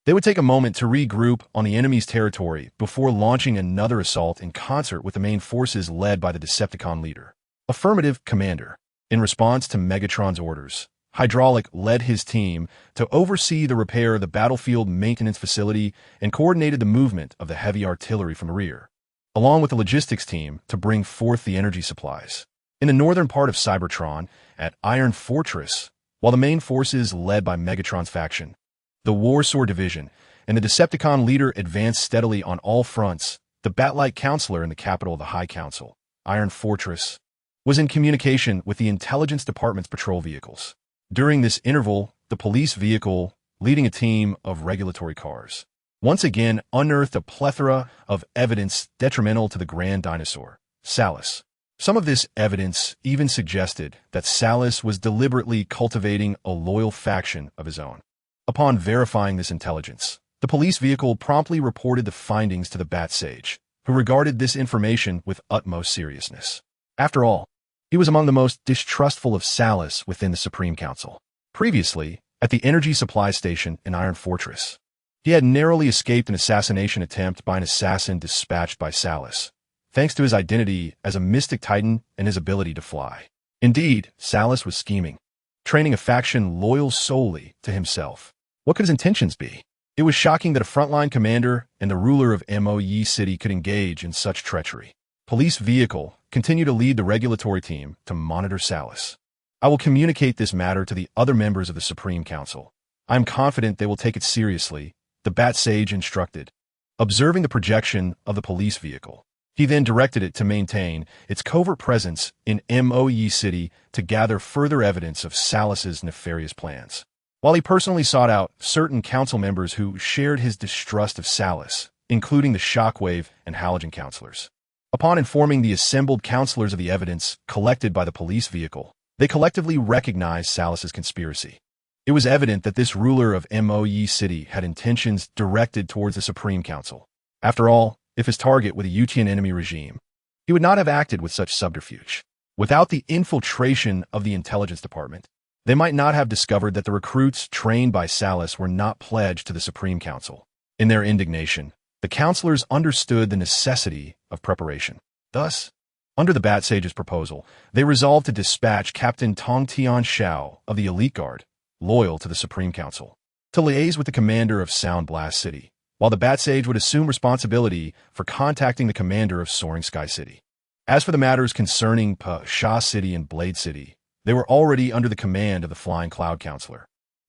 They would take a moment to regroup on the enemy's territory before launching another assault in concert with the main forces led by the Decepticon leader. Affirmative, Commander. In response to Megatron's orders, Hydraulic led his team to oversee the repair of the battlefield maintenance facility and coordinated the movement of the heavy artillery from the rear, along with the logistics team to bring forth the energy supplies. In the northern part of Cybertron, at Iron Fortress, while the main forces led by Megatron's faction, the Warsaw Division, and the Decepticon leader advanced steadily on all fronts, the Bat-like counselor in the capital of the High Council, Iron Fortress, was in communication with the Intelligence Department's patrol vehicles. During this interval, the police vehicle, leading a team of regulatory cars, once again unearthed a plethora of evidence detrimental to the Grand Dinosaur, Salus. Some of this evidence even suggested that Salus was deliberately cultivating a loyal faction of his own. Upon verifying this intelligence, the police vehicle promptly reported the findings to the Bat Sage, who regarded this information with utmost seriousness. After all, he was among the most distrustful of Salus within the Supreme Council. Previously, at the energy supply station in Iron Fortress, he had narrowly escaped an assassination attempt by an assassin dispatched by Salus, thanks to his identity as a mystic titan and his ability to fly. Indeed, Salus was scheming, training a faction loyal solely to himself. What could his intentions be? It was shocking that a frontline commander and the ruler of Moe City could engage in such treachery. Police vehicle continue to lead the regulatory team to monitor Salus. I will communicate this matter to the other members of the Supreme Council. I am confident they will take it seriously, the Bat Sage instructed. Observing the projection of the police vehicle, he then directed it to maintain its covert presence in Moe City to gather further evidence of Salus's nefarious plans. While he personally sought out certain council members who shared his distrust of Salus, including the Shockwave and Halogen counselors. Upon informing the assembled counselors of the evidence collected by the police vehicle, they collectively recognized Salus's conspiracy. It was evident that this ruler of Moe City had intentions directed towards the Supreme Council. After all, if his target were the Utian enemy regime, he would not have acted with such subterfuge. Without the infiltration of the Intelligence Department, They might not have discovered that the recruits trained by Salus were not pledged to the Supreme Council. In their indignation, the counselors understood the necessity of preparation. Thus, under the Bat Sage's proposal, they resolved to dispatch Captain Tong Tian Shao of the Elite Guard, loyal to the Supreme Council, to liaise with the commander of Sound Blast City, while the Bat Sage would assume responsibility for contacting the commander of Soaring Sky City. As for the matters concerning Sha City and Blade City, they were already under the command of the Flying Cloud Counselor,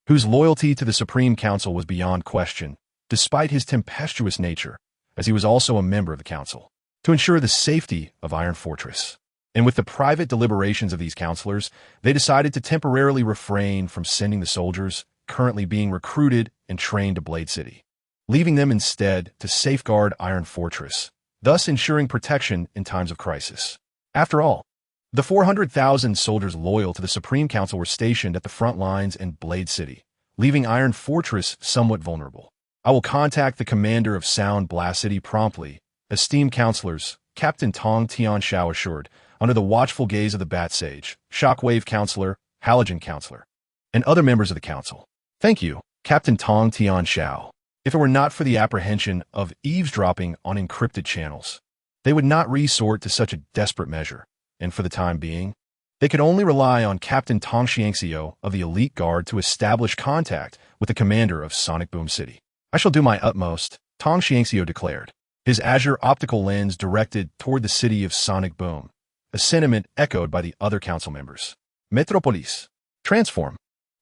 whose loyalty to the Supreme Council was beyond question, despite his tempestuous nature, as he was also a member of the Council, to ensure the safety of Iron Fortress. And with the private deliberations of these counselors, they decided to temporarily refrain from sending the soldiers currently being recruited and trained to Blade City, leaving them instead to safeguard Iron Fortress, thus ensuring protection in times of crisis. After all, the 400,000 soldiers loyal to the Supreme Council were stationed at the front lines in Blade City, leaving Iron Fortress somewhat vulnerable. I will contact the commander of Sound Blast City promptly, esteemed counselors, Captain Tong Tian Shao assured, under the watchful gaze of the Bat Sage, Shockwave Counselor, Halogen Counselor, and other members of the Council. Thank you, Captain Tong Tian Shao. If it were not for the apprehension of eavesdropping on encrypted channels, they would not resort to such a desperate measure, and for the time being, they could only rely on Captain Tong Xiangxiu of the Elite Guard to establish contact with the commander of Sonic Boom City. I shall do my utmost, Tong Xiangxiu declared, his azure optical lens directed toward the city of Sonic Boom, a sentiment echoed by the other council members. Metropolis. Transform.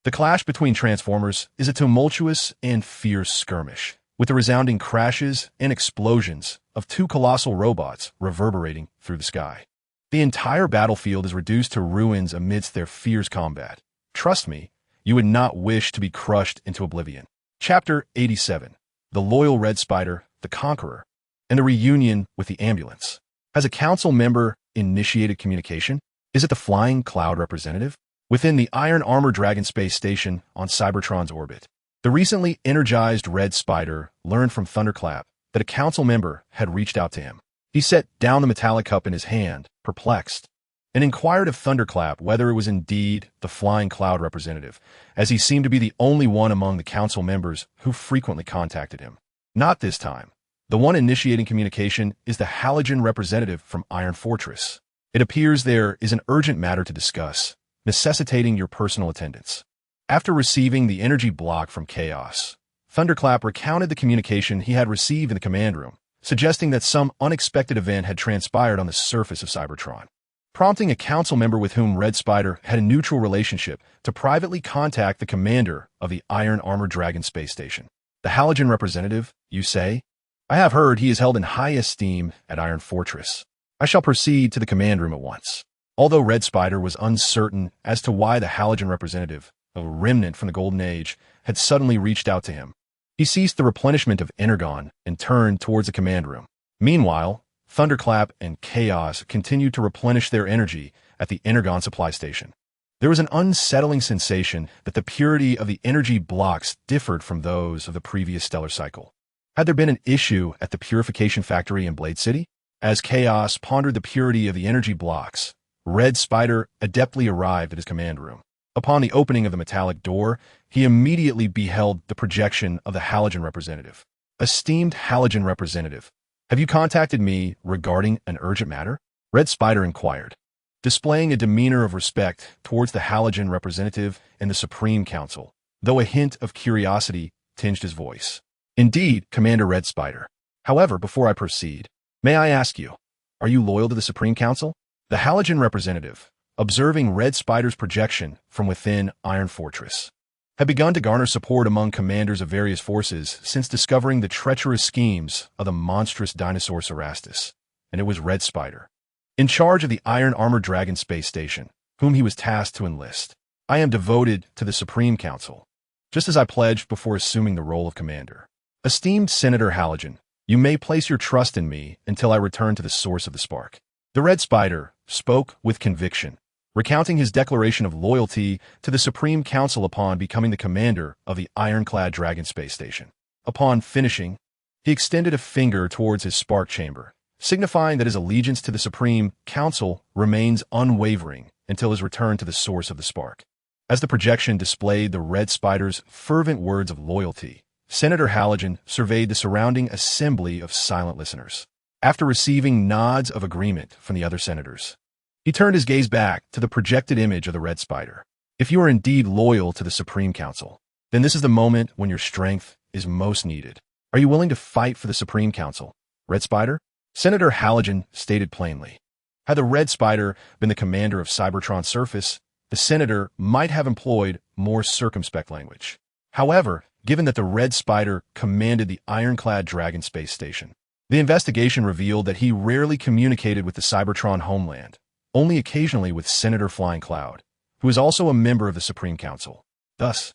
The clash between Transformers is a tumultuous and fierce skirmish, with the resounding crashes and explosions of two colossal robots reverberating through the sky. The entire battlefield is reduced to ruins amidst their fierce combat. Trust me, you would not wish to be crushed into oblivion. Chapter 87. The Loyal Red Spider, the Conqueror, and the Reunion with the Ambulance. Has a council member initiated communication? Is it the Flying Cloud representative? Within the Iron Armor Dragon space station on Cybertron's orbit, the recently energized Red Spider learned from Thunderclap that a council member had reached out to him. He set down the metallic cup in his hand, perplexed, and inquired of Thunderclap whether it was indeed the Flying Cloud representative, as he seemed to be the only one among the council members who frequently contacted him. Not this time. The one initiating communication is the Halogen representative from Iron Fortress. It appears there is an urgent matter to discuss, necessitating your personal attendance. After receiving the energy block from Chaos, Thunderclap recounted the communication he had received in the command room, suggesting that some unexpected event had transpired on the surface of Cybertron, prompting a council member with whom Red Spider had a neutral relationship to privately contact the commander of the Iron Armor Dragon space station. The Halogen representative, you say? I have heard he is held in high esteem at Iron Fortress. I shall proceed to the command room at once. Although Red Spider was uncertain as to why the Halogen representative, a remnant from the Golden Age, had suddenly reached out to him, he ceased the replenishment of Energon and turned towards the command room. Meanwhile, Thunderclap and Chaos continued to replenish their energy at the Energon supply station. There was an unsettling sensation that the purity of the energy blocks differed from those of the previous stellar cycle. Had there been an issue at the purification factory in Blade City? As Chaos pondered the purity of the energy blocks, Red Spider adeptly arrived at his command room. Upon the opening of the metallic door, he immediately beheld the projection of the Halogen representative. Esteemed Halogen representative, have you contacted me regarding an urgent matter? Red Spider inquired, displaying a demeanor of respect towards the Halogen representative and the Supreme Council, though a hint of curiosity tinged his voice. Indeed, Commander Red Spider. However, before I proceed, may I ask you, are you loyal to the Supreme Council? The Halogen representative, observing Red Spider's projection from within Iron Fortress, had begun to garner support among commanders of various forces since discovering the treacherous schemes of the monstrous dinosaur Cerastus, and it was Red Spider, in charge of the Iron Armor Dragon space station, whom he was tasked to enlist. I am devoted to the Supreme Council, just as I pledged before assuming the role of commander. Esteemed Senator Halogen, you may place your trust in me until I return to the source of the spark. The Red Spider spoke with conviction, recounting his declaration of loyalty to the Supreme Council upon becoming the commander of the ironclad Dragon space station. Upon finishing, he extended a finger towards his spark chamber, signifying that his allegiance to the Supreme Council remains unwavering until his return to the source of the spark. As the projection displayed the Red Spider's fervent words of loyalty, Senator Halogen surveyed the surrounding assembly of silent listeners. After receiving nods of agreement from the other senators, he turned his gaze back to the projected image of the Red Spider. If you are indeed loyal to the Supreme Council, then this is the moment when your strength is most needed. Are you willing to fight for the Supreme Council, Red Spider? Senator Halogen stated plainly. Had the Red Spider been the commander of Cybertron's surface, the senator might have employed more circumspect language. However, given that the Red Spider commanded the ironclad Dragon space station, the investigation revealed that he rarely communicated with the Cybertron homeland, only occasionally with Senator Flying Cloud, who is also a member of the Supreme Council. Thus,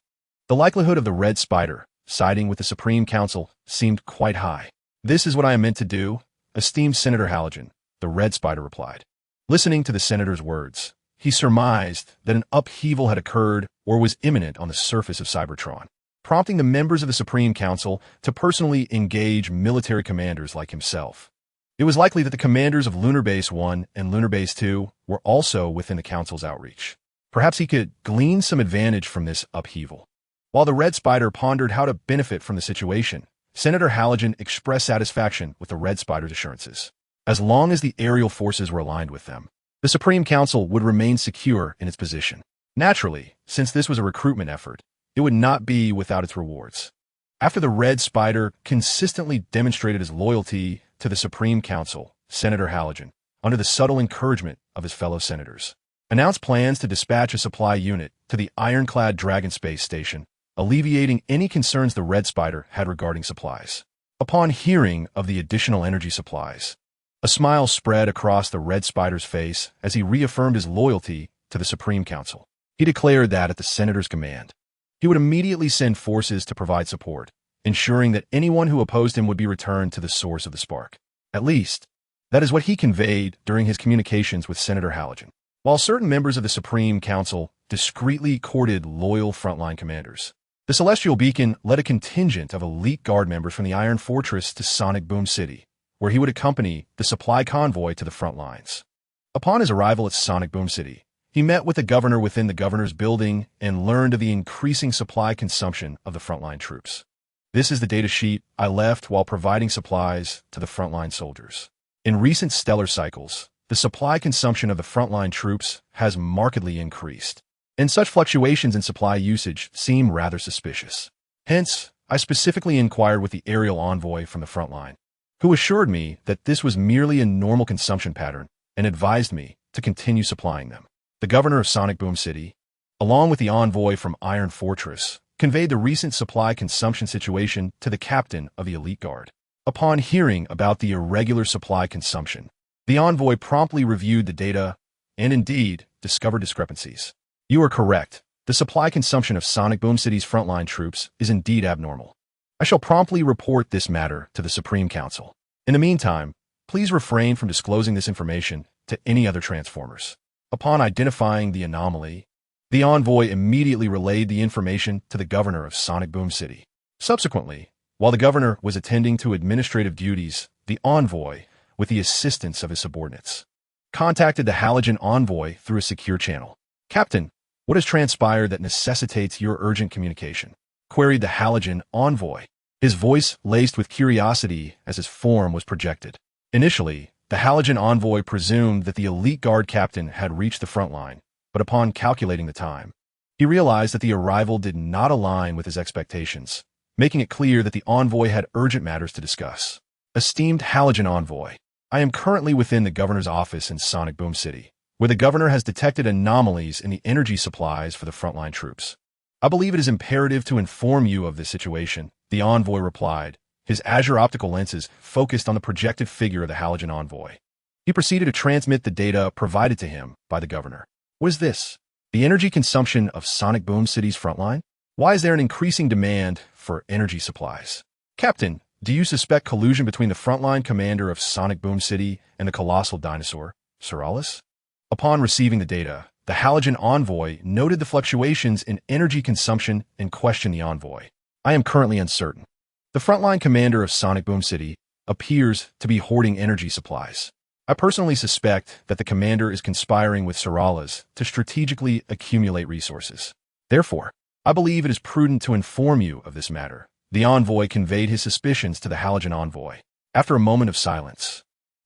the likelihood of the Red Spider siding with the Supreme Council seemed quite high. "This is what I am meant to do, esteemed Senator Halogen," the Red Spider replied. Listening to the senator's words, he surmised that an upheaval had occurred or was imminent on the surface of Cybertron, prompting the members of the Supreme Council to personally engage military commanders like himself. It was likely that the commanders of Lunar Base 1 and Lunar Base 2 were also within the Council's outreach. Perhaps he could glean some advantage from this upheaval. While the Red Spider pondered how to benefit from the situation, Senator Halogen expressed satisfaction with the Red Spider's assurances. As long as the aerial forces were aligned with them, the Supreme Council would remain secure in its position. Naturally, since this was a recruitment effort, it would not be without its rewards. After the Red Spider consistently demonstrated his loyalty to the Supreme Council, Senator Halogen, under the subtle encouragement of his fellow senators, announced plans to dispatch a supply unit to the ironclad Dragon space station, alleviating any concerns the Red Spider had regarding supplies. Upon hearing of the additional energy supplies, a smile spread across the Red Spider's face as he reaffirmed his loyalty to the Supreme Council. He declared that at the senator's command, he would immediately send forces to provide support, ensuring that anyone who opposed him would be returned to the source of the spark. At least, that is what he conveyed during his communications with Senator Halogen. While certain members of the Supreme Council discreetly courted loyal frontline commanders, the Celestial Beacon led a contingent of elite guard members from the Iron Fortress to Sonic Boom City, where he would accompany the supply convoy to the front lines. Upon his arrival at Sonic Boom City, he met with the governor within the governor's building and learned of the increasing supply consumption of the frontline troops. "This is the data sheet I left while providing supplies to the frontline soldiers. In recent stellar cycles, the supply consumption of the frontline troops has markedly increased, and such fluctuations in supply usage seem rather suspicious. Hence, I specifically inquired with the aerial envoy from the frontline, who assured me that this was merely a normal consumption pattern and advised me to continue supplying them." The governor of Sonic Boom City, along with the envoy from Iron Fortress, conveyed the recent supply consumption situation to the captain of the Elite Guard. Upon hearing about the irregular supply consumption, the envoy promptly reviewed the data and indeed discovered discrepancies. "You are correct. The supply consumption of Sonic Boom City's frontline troops is indeed abnormal. I shall promptly report this matter to the Supreme Council. In the meantime, please refrain from disclosing this information to any other Transformers." Upon identifying the anomaly, the envoy immediately relayed the information to the governor of Sonic Boom City. Subsequently, while the governor was attending to administrative duties, the envoy, with the assistance of his subordinates, contacted the Halogen envoy through a secure channel. "Captain, what has transpired that necessitates your urgent communication?" queried the Halogen envoy, his voice laced with curiosity as his form was projected. Initially, the Halogen envoy presumed that the Elite Guard captain had reached the front line, but upon calculating the time, he realized that the arrival did not align with his expectations, making it clear that the envoy had urgent matters to discuss. "Esteemed Halogen envoy, I am currently within the governor's office in Sonic Boom City, where the governor has detected anomalies in the energy supplies for the frontline troops. I believe it is imperative to inform you of this situation," the envoy replied, his azure optical lenses focused on the projected figure of the Halogen envoy. He proceeded to transmit the data provided to him by the governor. "What is this? The energy consumption of Sonic Boom City's frontline? Why is there an increasing demand for energy supplies? Captain, do you suspect collusion between the frontline commander of Sonic Boom City and the colossal dinosaur, Seralis?" Upon receiving the data, the Halogen envoy noted the fluctuations in energy consumption and questioned the envoy. "I am currently uncertain. The frontline commander of Sonic Boom City appears to be hoarding energy supplies. I personally suspect that the commander is conspiring with Seralis to strategically accumulate resources. Therefore, I believe it is prudent to inform you of this matter. The envoy conveyed his suspicions to the Halogen envoy. After a moment of silence,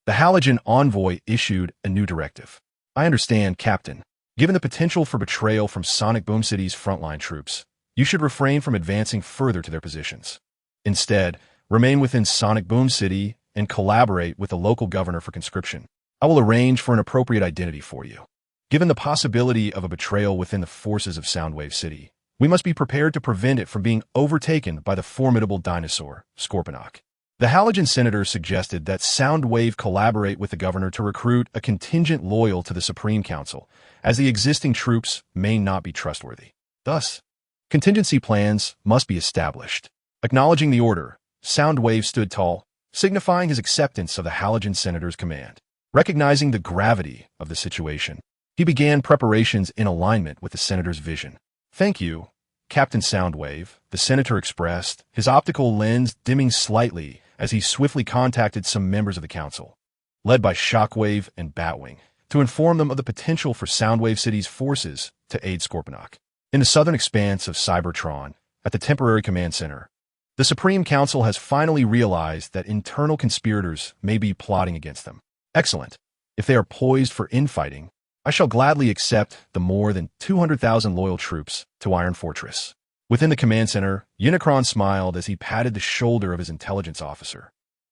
the Halogen envoy issued a new directive. I understand, Captain. Given the potential for betrayal from Sonic Boom City's frontline troops, you should refrain from advancing further to their positions. Instead, remain within Sonic Boom City and collaborate with the local governor for conscription. I will arrange for an appropriate identity for you. Given the possibility of a betrayal within the forces of Soundwave City, we must be prepared to prevent it from being overtaken by the formidable dinosaur, Scorponok. The Halogen senator suggested that Soundwave collaborate with the governor to recruit a contingent loyal to the Supreme Council, as the existing troops may not be trustworthy. Thus, contingency plans must be established. Acknowledging the order, Soundwave stood tall, signifying his acceptance of the Halogen senator's command. Recognizing the gravity of the situation, he began preparations in alignment with the senator's vision. Thank you, Captain Soundwave, the senator expressed, his optical lens dimming slightly as he swiftly contacted some members of the council, led by Shockwave and Batwing, to inform them of the potential for Soundwave City's forces to aid Scorponok. In the southern expanse of Cybertron, at the temporary command center, the Supreme Council has finally realized that internal conspirators may be plotting against them. Excellent. If they are poised for infighting, I shall gladly accept the more than 200,000 loyal troops to Iron Fortress. Within the command center, Unicron smiled as he patted the shoulder of his intelligence officer.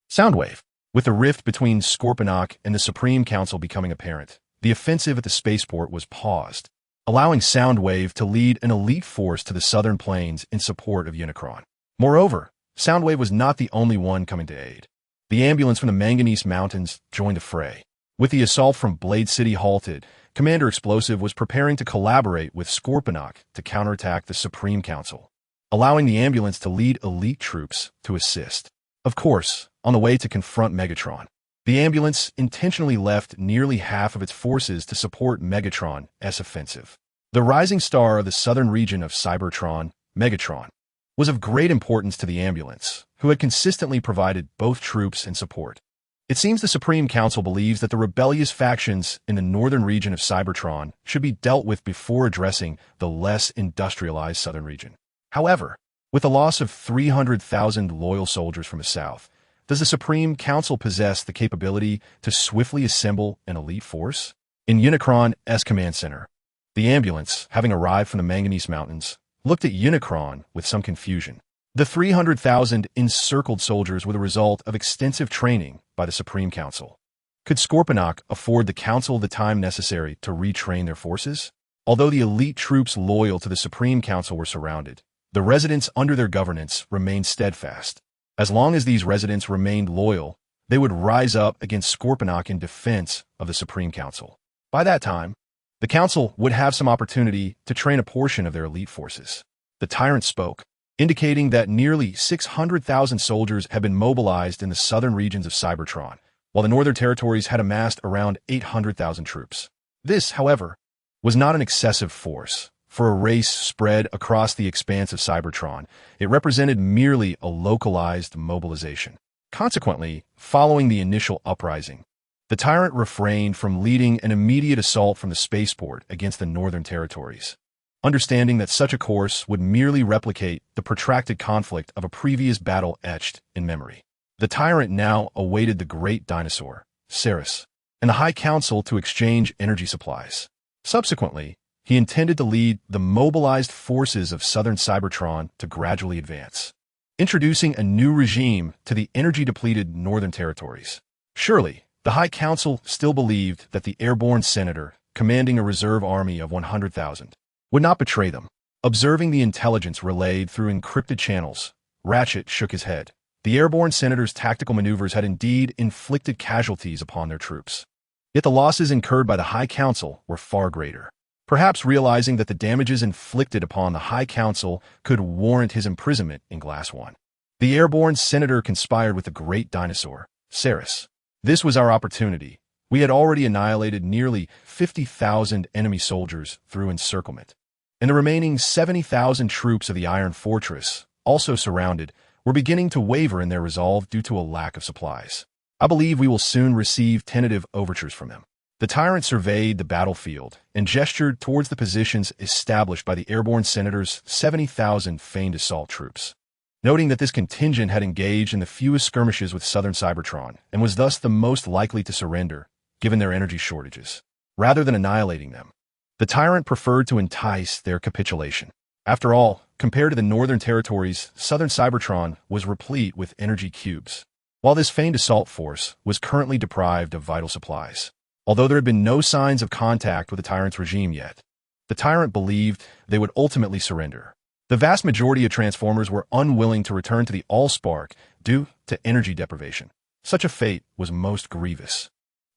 Soundwave. With the rift between Scorponok and the Supreme Council becoming apparent, the offensive at the spaceport was paused, allowing Soundwave to lead an elite force to the southern plains in support of Unicron. Moreover, Soundwave was not the only one coming to aid. The ambulance from the Manganese Mountains joined the fray. With the assault from Blade City halted, Commander Explosive was preparing to collaborate with Scorponok to counterattack the Supreme Council, allowing the ambulance to lead elite troops to assist. Of course, on the way to confront Megatron, the ambulance intentionally left nearly half of its forces to support Megatron's offensive. The rising star of the southern region of Cybertron, Megatron, was of great importance to the ambulance, who had consistently provided both troops and support. It seems the Supreme Council believes that the rebellious factions in the northern region of Cybertron should be dealt with before addressing the less industrialized southern region. However, with the loss of 300,000 loyal soldiers from the south, does the Supreme Council possess the capability to swiftly assemble an elite force? In Unicron's command center, the ambulance, having arrived from the Manganese Mountains, looked at Unicron with some confusion. The 300,000 encircled soldiers were the result of extensive training by the Supreme Council. Could Scorponok afford the Council the time necessary to retrain their forces? Although the elite troops loyal to the Supreme Council were surrounded, the residents under their governance remained steadfast. As long as these residents remained loyal, they would rise up against Scorponok in defense of the Supreme Council. By that time, the Council would have some opportunity to train a portion of their elite forces. The tyrant spoke, indicating that nearly 600,000 soldiers had been mobilized in the southern regions of Cybertron, while the northern territories had amassed around 800,000 troops. This, however, was not an excessive force. For a race spread across the expanse of Cybertron, it represented merely a localized mobilization. Consequently, following the initial uprising, the tyrant refrained from leading an immediate assault from the spaceport against the northern territories, understanding that such a course would merely replicate the protracted conflict of a previous battle etched in memory. The tyrant now awaited the great dinosaur, Ceres, and the High Council to exchange energy supplies. Subsequently, he intended to lead the mobilized forces of southern Cybertron to gradually advance, introducing a new regime to the energy-depleted northern territories. Surely, the High Council still believed that the airborne senator, commanding a reserve army of 100,000, would not betray them. Observing the intelligence relayed through encrypted channels, Ratchet shook his head. The airborne senator's tactical maneuvers had indeed inflicted casualties upon their troops. Yet the losses incurred by the High Council were far greater. Perhaps realizing that the damages inflicted upon the High Council could warrant his imprisonment in Glass 1, the airborne senator conspired with the great dinosaur, Ceres. This was our opportunity. We had already annihilated nearly 50,000 enemy soldiers through encirclement, and the remaining 70,000 troops of the Iron Fortress, also surrounded, were beginning to waver in their resolve due to a lack of supplies. I believe we will soon receive tentative overtures from them. The tyrant surveyed the battlefield and gestured towards the positions established by the airborne senator's 70,000 feigned assault troops. Noting that this contingent had engaged in the fewest skirmishes with southern Cybertron and was thus the most likely to surrender, given their energy shortages, rather than annihilating them, the tyrant preferred to entice their capitulation. After all, compared to the northern territories, southern Cybertron was replete with energy cubes, while this feigned assault force was currently deprived of vital supplies. Although there had been no signs of contact with the tyrant's regime yet, the tyrant believed they would ultimately surrender. The vast majority of Transformers were unwilling to return to the Allspark due to energy deprivation. Such a fate was most grievous.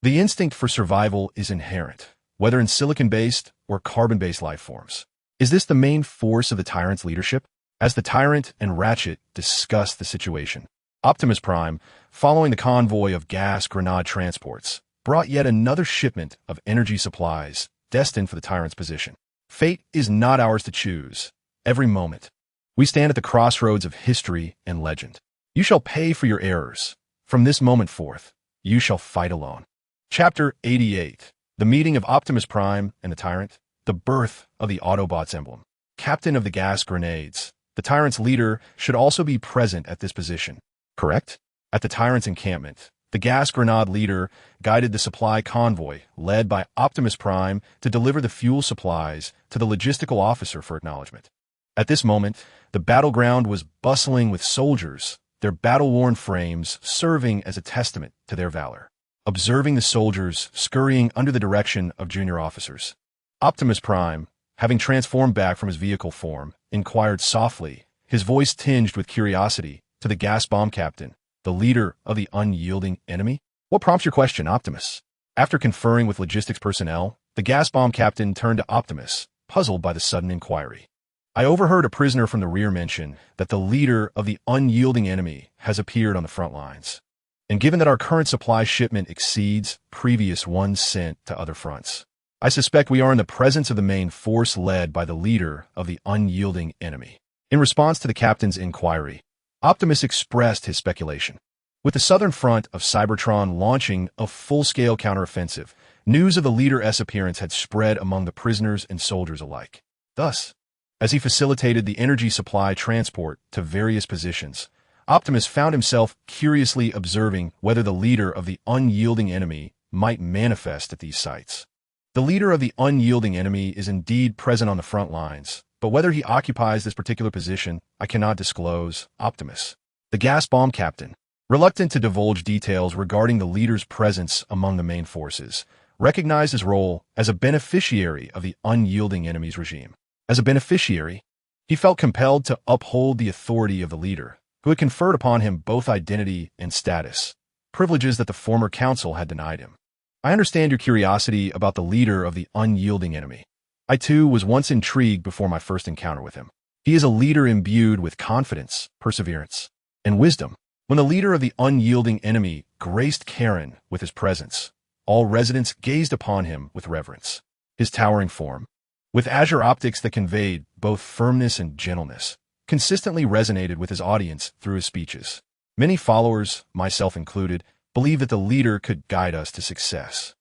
The instinct for survival is inherent, whether in silicon-based or carbon-based life forms. Is this the main force of the tyrant's leadership? As the tyrant and Ratchet discussed the situation, Optimus Prime, following the convoy of gas grenade transports, brought yet another shipment of energy supplies destined for the tyrant's position. Fate is not ours to choose. Every moment, we stand at the crossroads of history and legend. You shall pay for your errors. From this moment forth, you shall fight alone. Chapter 88. The meeting of Optimus Prime and the tyrant. The birth of the Autobots emblem. Captain of the gas grenades. The tyrant's leader should also be present at this position, correct? At the tyrant's encampment, the gas grenade leader guided the supply convoy, led by Optimus Prime, to deliver the fuel supplies to the logistical officer for acknowledgement. At this moment, the battleground was bustling with soldiers, their battle-worn frames serving as a testament to their valor. Observing the soldiers scurrying under the direction of junior officers, Optimus Prime, having transformed back from his vehicle form, inquired softly, his voice tinged with curiosity, to the gas bomb captain, the leader of the unyielding enemy. What prompts your question, Optimus? After conferring with logistics personnel, the gas bomb captain turned to Optimus, puzzled by the sudden inquiry. I overheard a prisoner from the rear mention that the leader of the unyielding enemy has appeared on the front lines. And given that our current supply shipment exceeds previous ones sent to other fronts, I suspect we are in the presence of the main force led by the leader of the unyielding enemy. In response to the captain's inquiry, Optimus expressed his speculation. With the southern front of Cybertron launching a full-scale counteroffensive, news of the leader's appearance had spread among the prisoners and soldiers alike. Thus, as he facilitated the energy supply transport to various positions, Optimus found himself curiously observing whether the leader of the unyielding enemy might manifest at these sites. The leader of the unyielding enemy is indeed present on the front lines, but whether he occupies this particular position, I cannot disclose. Optimus, the gas bomb captain, reluctant to divulge details regarding the leader's presence among the main forces, recognized his role as a beneficiary of the unyielding enemy's regime. As a beneficiary, he felt compelled to uphold the authority of the leader, who had conferred upon him both identity and status, privileges that the former council had denied him. I understand your curiosity about the leader of the unyielding enemy. I too was once intrigued before my first encounter with him. He is a leader imbued with confidence, perseverance, and wisdom. When the leader of the unyielding enemy graced Kaon with his presence, all residents gazed upon him with reverence. His towering form, with azure optics that conveyed both firmness and gentleness, consistently resonated with his audience through his speeches. Many followers, myself included, believed that the leader could guide us to success.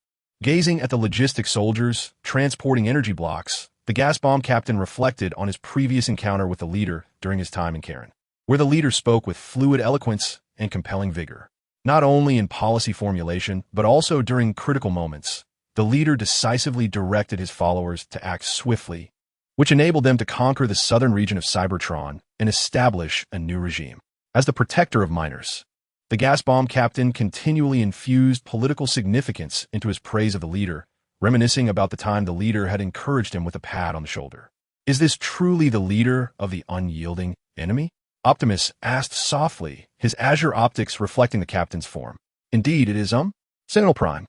Gazing at the logistic soldiers transporting energy blocks, the gas bomb captain reflected on his previous encounter with the leader during his time in Kaon, where the leader spoke with fluid eloquence and compelling vigor. Not only in policy formulation, but also during critical moments, the leader decisively directed his followers to act swiftly, which enabled them to conquer the southern region of Cybertron and establish a new regime. As the protector of miners, the gas bomb captain continually infused political significance into his praise of the leader, reminiscing about the time the leader had encouraged him with a pat on the shoulder. Is this truly the leader of the unyielding enemy? Optimus asked softly, his azure optics reflecting the captain's form. Indeed, it is, Sentinel Prime.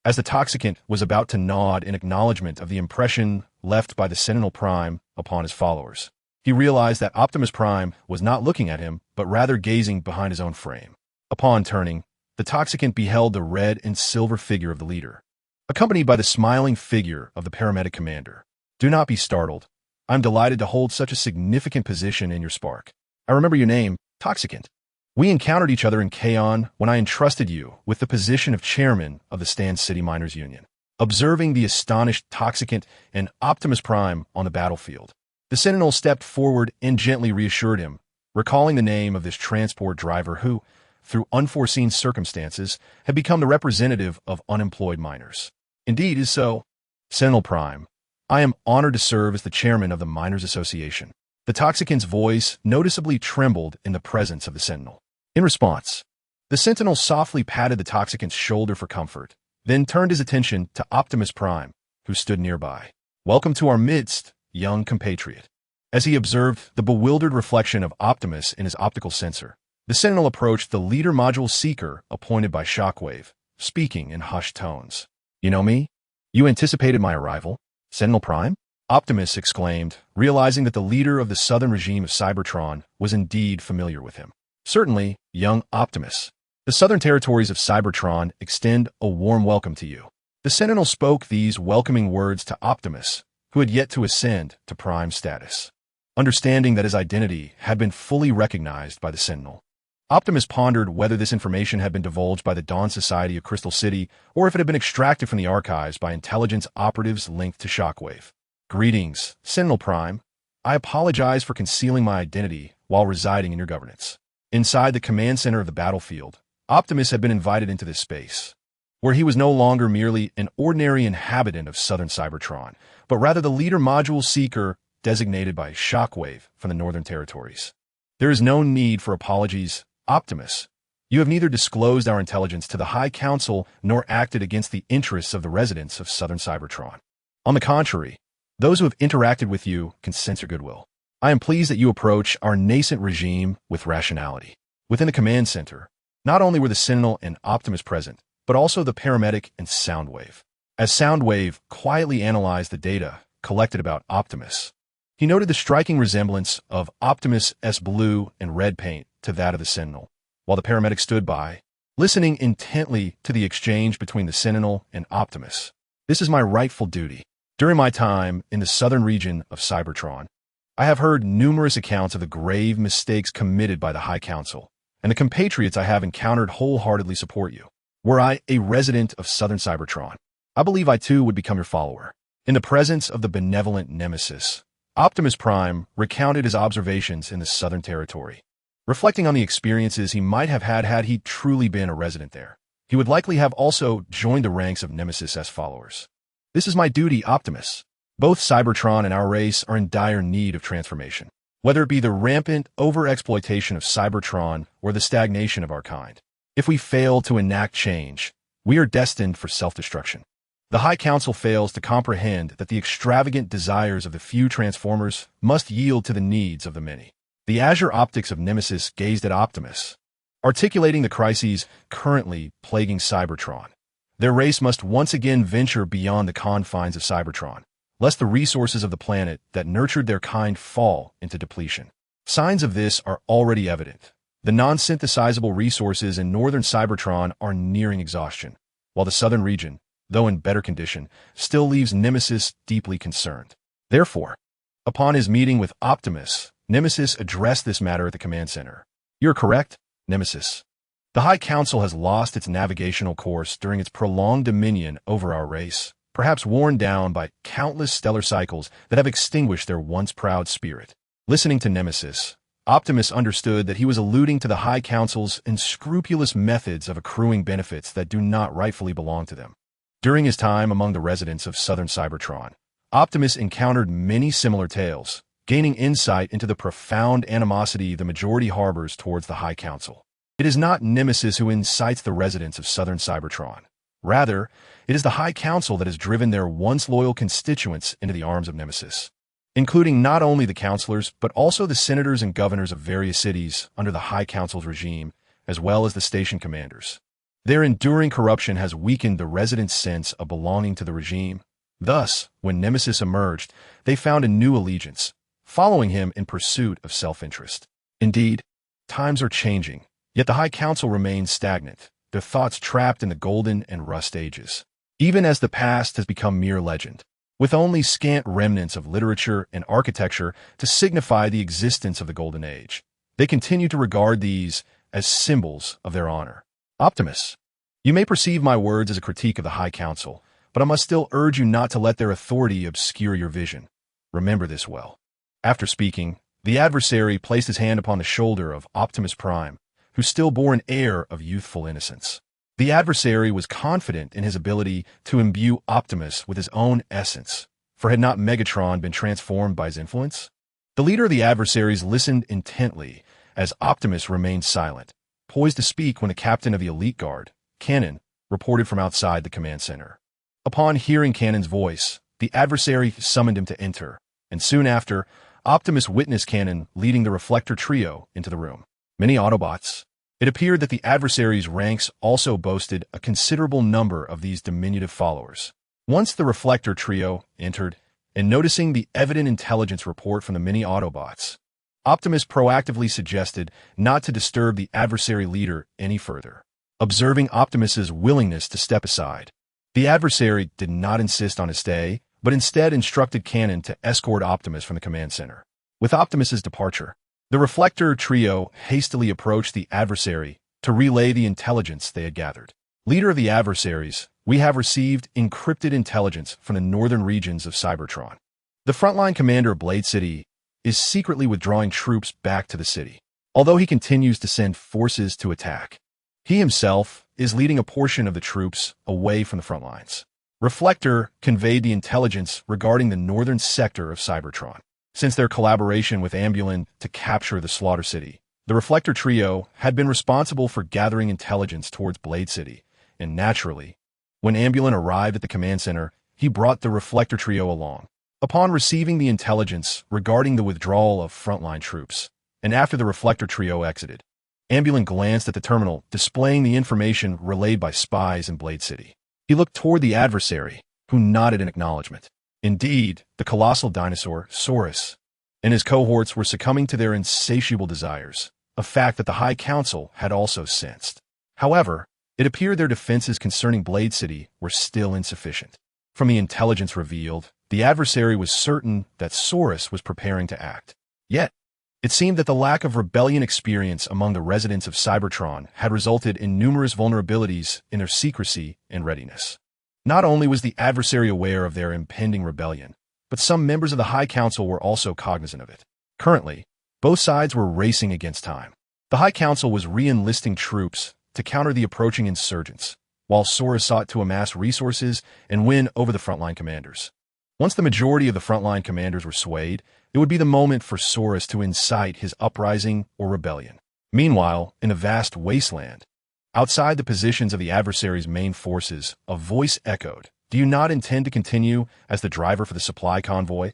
As the Toxicant was about to nod in acknowledgement of the impression left by the Sentinel Prime upon his followers, he realized that Optimus Prime was not looking at him, but rather gazing behind his own frame. Upon turning, the Toxicant beheld the red and silver figure of the leader, accompanied by the smiling figure of the paramedic commander. Do not be startled. I'm delighted to hold such a significant position in your spark. I remember your name, Toxicant. We encountered each other in Kaon when I entrusted you with the position of chairman of the Stand City Miners Union. observing the astonished Toxicant and Optimus Prime on the battlefield. The Sentinel stepped forward and gently reassured him, recalling the name of this transport driver who, through unforeseen circumstances, had become the representative of unemployed miners. Indeed, is so. Sentinel Prime, I am honored to serve as the chairman of the Miners Association. The Toxicant's voice noticeably trembled in the presence of the Sentinel. In response, the Sentinel softly patted the Toxicant's shoulder for comfort, then turned his attention to Optimus Prime, who stood nearby. Welcome to our midst, young compatriot. As he observed the bewildered reflection of Optimus in his optical sensor, the Sentinel approached the leader module seeker appointed by Shockwave, speaking in hushed tones. You know me? You anticipated my arrival? Sentinel Prime? Optimus exclaimed, realizing that the leader of the southern regime of Cybertron was indeed familiar with him. Certainly, young Optimus. The southern territories of Cybertron extend a warm welcome to you. The Sentinel spoke these welcoming words to Optimus, who had yet to ascend to Prime status. Understanding that his identity had been fully recognized by the Sentinel, Optimus pondered whether this information had been divulged by the Dawn Society of Crystal City or if it had been extracted from the archives by intelligence operatives linked to Shockwave. Greetings, Sentinel Prime. I apologize for concealing my identity while residing in your governance. Inside the command center of the battlefield, Optimus had been invited into this space, where he was no longer merely an ordinary inhabitant of southern Cybertron, but rather the leader module seeker designated by Shockwave from the Northern Territories. There is no need for apologies, Optimus. You have neither disclosed our intelligence to the High Council nor acted against the interests of the residents of southern Cybertron. On the contrary, those who have interacted with you can sense your goodwill. I am pleased that you approach our nascent regime with rationality. Within the command center, not only were the Sentinel and Optimus present, but also the paramedic and Soundwave. As Soundwave quietly analyzed the data collected about Optimus, he noted the striking resemblance of Optimus' blue and red paint to that of the Sentinel, while the paramedic stood by, listening intently to the exchange between the Sentinel and Optimus. This is my rightful duty. During my time in the southern region of Cybertron, I have heard numerous accounts of the grave mistakes committed by the High Council, and the compatriots I have encountered wholeheartedly support you. Were I a resident of southern Cybertron, I believe I too would become your follower. In the presence of the benevolent nemesis, Optimus Prime recounted his observations in the Southern Territory. Reflecting on the experiences he might have had he truly been a resident there, he would likely have also joined the ranks of Nemesis' followers. This is my duty, Optimus. Both Cybertron and our race are in dire need of transformation, whether it be the rampant overexploitation of Cybertron or the stagnation of our kind. If we fail to enact change, we are destined for self-destruction. The High Council fails to comprehend that the extravagant desires of the few transformers must yield to the needs of the many. The azure optics of Nemesis gazed at Optimus, articulating the crises currently plaguing Cybertron. Their race must once again venture beyond the confines of Cybertron, lest the resources of the planet that nurtured their kind fall into depletion. Signs of this are already evident. The non-synthesizable resources in northern Cybertron are nearing exhaustion, while the southern region, though in better condition, still leaves Nemesis deeply concerned. Therefore, upon his meeting with Optimus, Nemesis addressed this matter at the command center. You're correct, Nemesis. The High Council has lost its navigational course during its prolonged dominion over our race, perhaps worn down by countless stellar cycles that have extinguished their once proud spirit. Listening to Nemesis, Optimus understood that he was alluding to the High Council's unscrupulous methods of accruing benefits that do not rightfully belong to them. During his time among the residents of southern Cybertron, Optimus encountered many similar tales, gaining insight into the profound animosity the majority harbors towards the High Council. It is not Nemesis who incites the residents of southern Cybertron. Rather, it is the High Council that has driven their once loyal constituents into the arms of Nemesis, including not only the councilors, but also the senators and governors of various cities under the High Council's regime, as well as the station commanders. Their enduring corruption has weakened the residents' sense of belonging to the regime. Thus, when Nemesis emerged, they found a new allegiance, following him in pursuit of self-interest. Indeed, times are changing, yet the High Council remains stagnant, their thoughts trapped in the Golden and Rust Ages. Even as the past has become mere legend, with only scant remnants of literature and architecture to signify the existence of the Golden Age, they continue to regard these as symbols of their honor. Optimus, you may perceive my words as a critique of the High Council, but I must still urge you not to let their authority obscure your vision. Remember this well." After speaking, the adversary placed his hand upon the shoulder of Optimus Prime, who still bore an air of youthful innocence. The adversary was confident in his ability to imbue Optimus with his own essence, for had not Megatron been transformed by his influence? The leader of the adversaries listened intently as Optimus remained silent, poised to speak when the captain of the elite guard, Kaon, reported from outside the command center. Upon hearing Kanon's voice, the adversary summoned him to enter, and soon after, Optimus witnessed Kaon leading the Reflector trio into the room. Many Autobots. It appeared that the adversary's ranks also boasted a considerable number of these diminutive followers. Once the Reflector trio entered, and noticing the evident intelligence report from the many Autobots, Optimus proactively suggested not to disturb the adversary leader any further. Observing Optimus's willingness to step aside, the adversary did not insist on his stay, but instead instructed Kaon to escort Optimus from the command center. With Optimus's departure, the Reflector trio hastily approached the adversary to relay the intelligence they had gathered. "Leader of the adversaries, we have received encrypted intelligence from the northern regions of Cybertron. The frontline commander of Blade City is secretly withdrawing troops back to the city, although he continues to send forces to attack. He himself is leading a portion of the troops away from the front lines." Reflector conveyed the intelligence regarding the northern sector of Cybertron. Since their collaboration with Ambulin to capture the Slaughter City, the Reflector trio had been responsible for gathering intelligence towards Blade City, and naturally, when Ambulin arrived at the command center, he brought the Reflector trio along. Upon receiving the intelligence regarding the withdrawal of frontline troops, and after the Reflector trio exited, Ambulin glanced at the terminal displaying the information relayed by spies in Blade City. He looked toward the adversary, who nodded in acknowledgement. Indeed, the colossal dinosaur, Saurus, and his cohorts were succumbing to their insatiable desires, a fact that the High Council had also sensed. However, it appeared their defenses concerning Blade City were still insufficient. From the intelligence revealed, the adversary was certain that Saurus was preparing to act. Yet, it seemed that the lack of rebellion experience among the residents of Cybertron had resulted in numerous vulnerabilities in their secrecy and readiness. Not only was the adversary aware of their impending rebellion, but some members of the High Council were also cognizant of it. Currently, both sides were racing against time. The High Council was re-enlisting troops to counter the approaching insurgents, while Saurus sought to amass resources and win over the frontline commanders. Once the majority of the frontline commanders were swayed, it would be the moment for Saurus to incite his uprising or rebellion. Meanwhile, in a vast wasteland, outside the positions of the adversary's main forces, a voice echoed, "Do you not intend to continue as the driver for the supply convoy,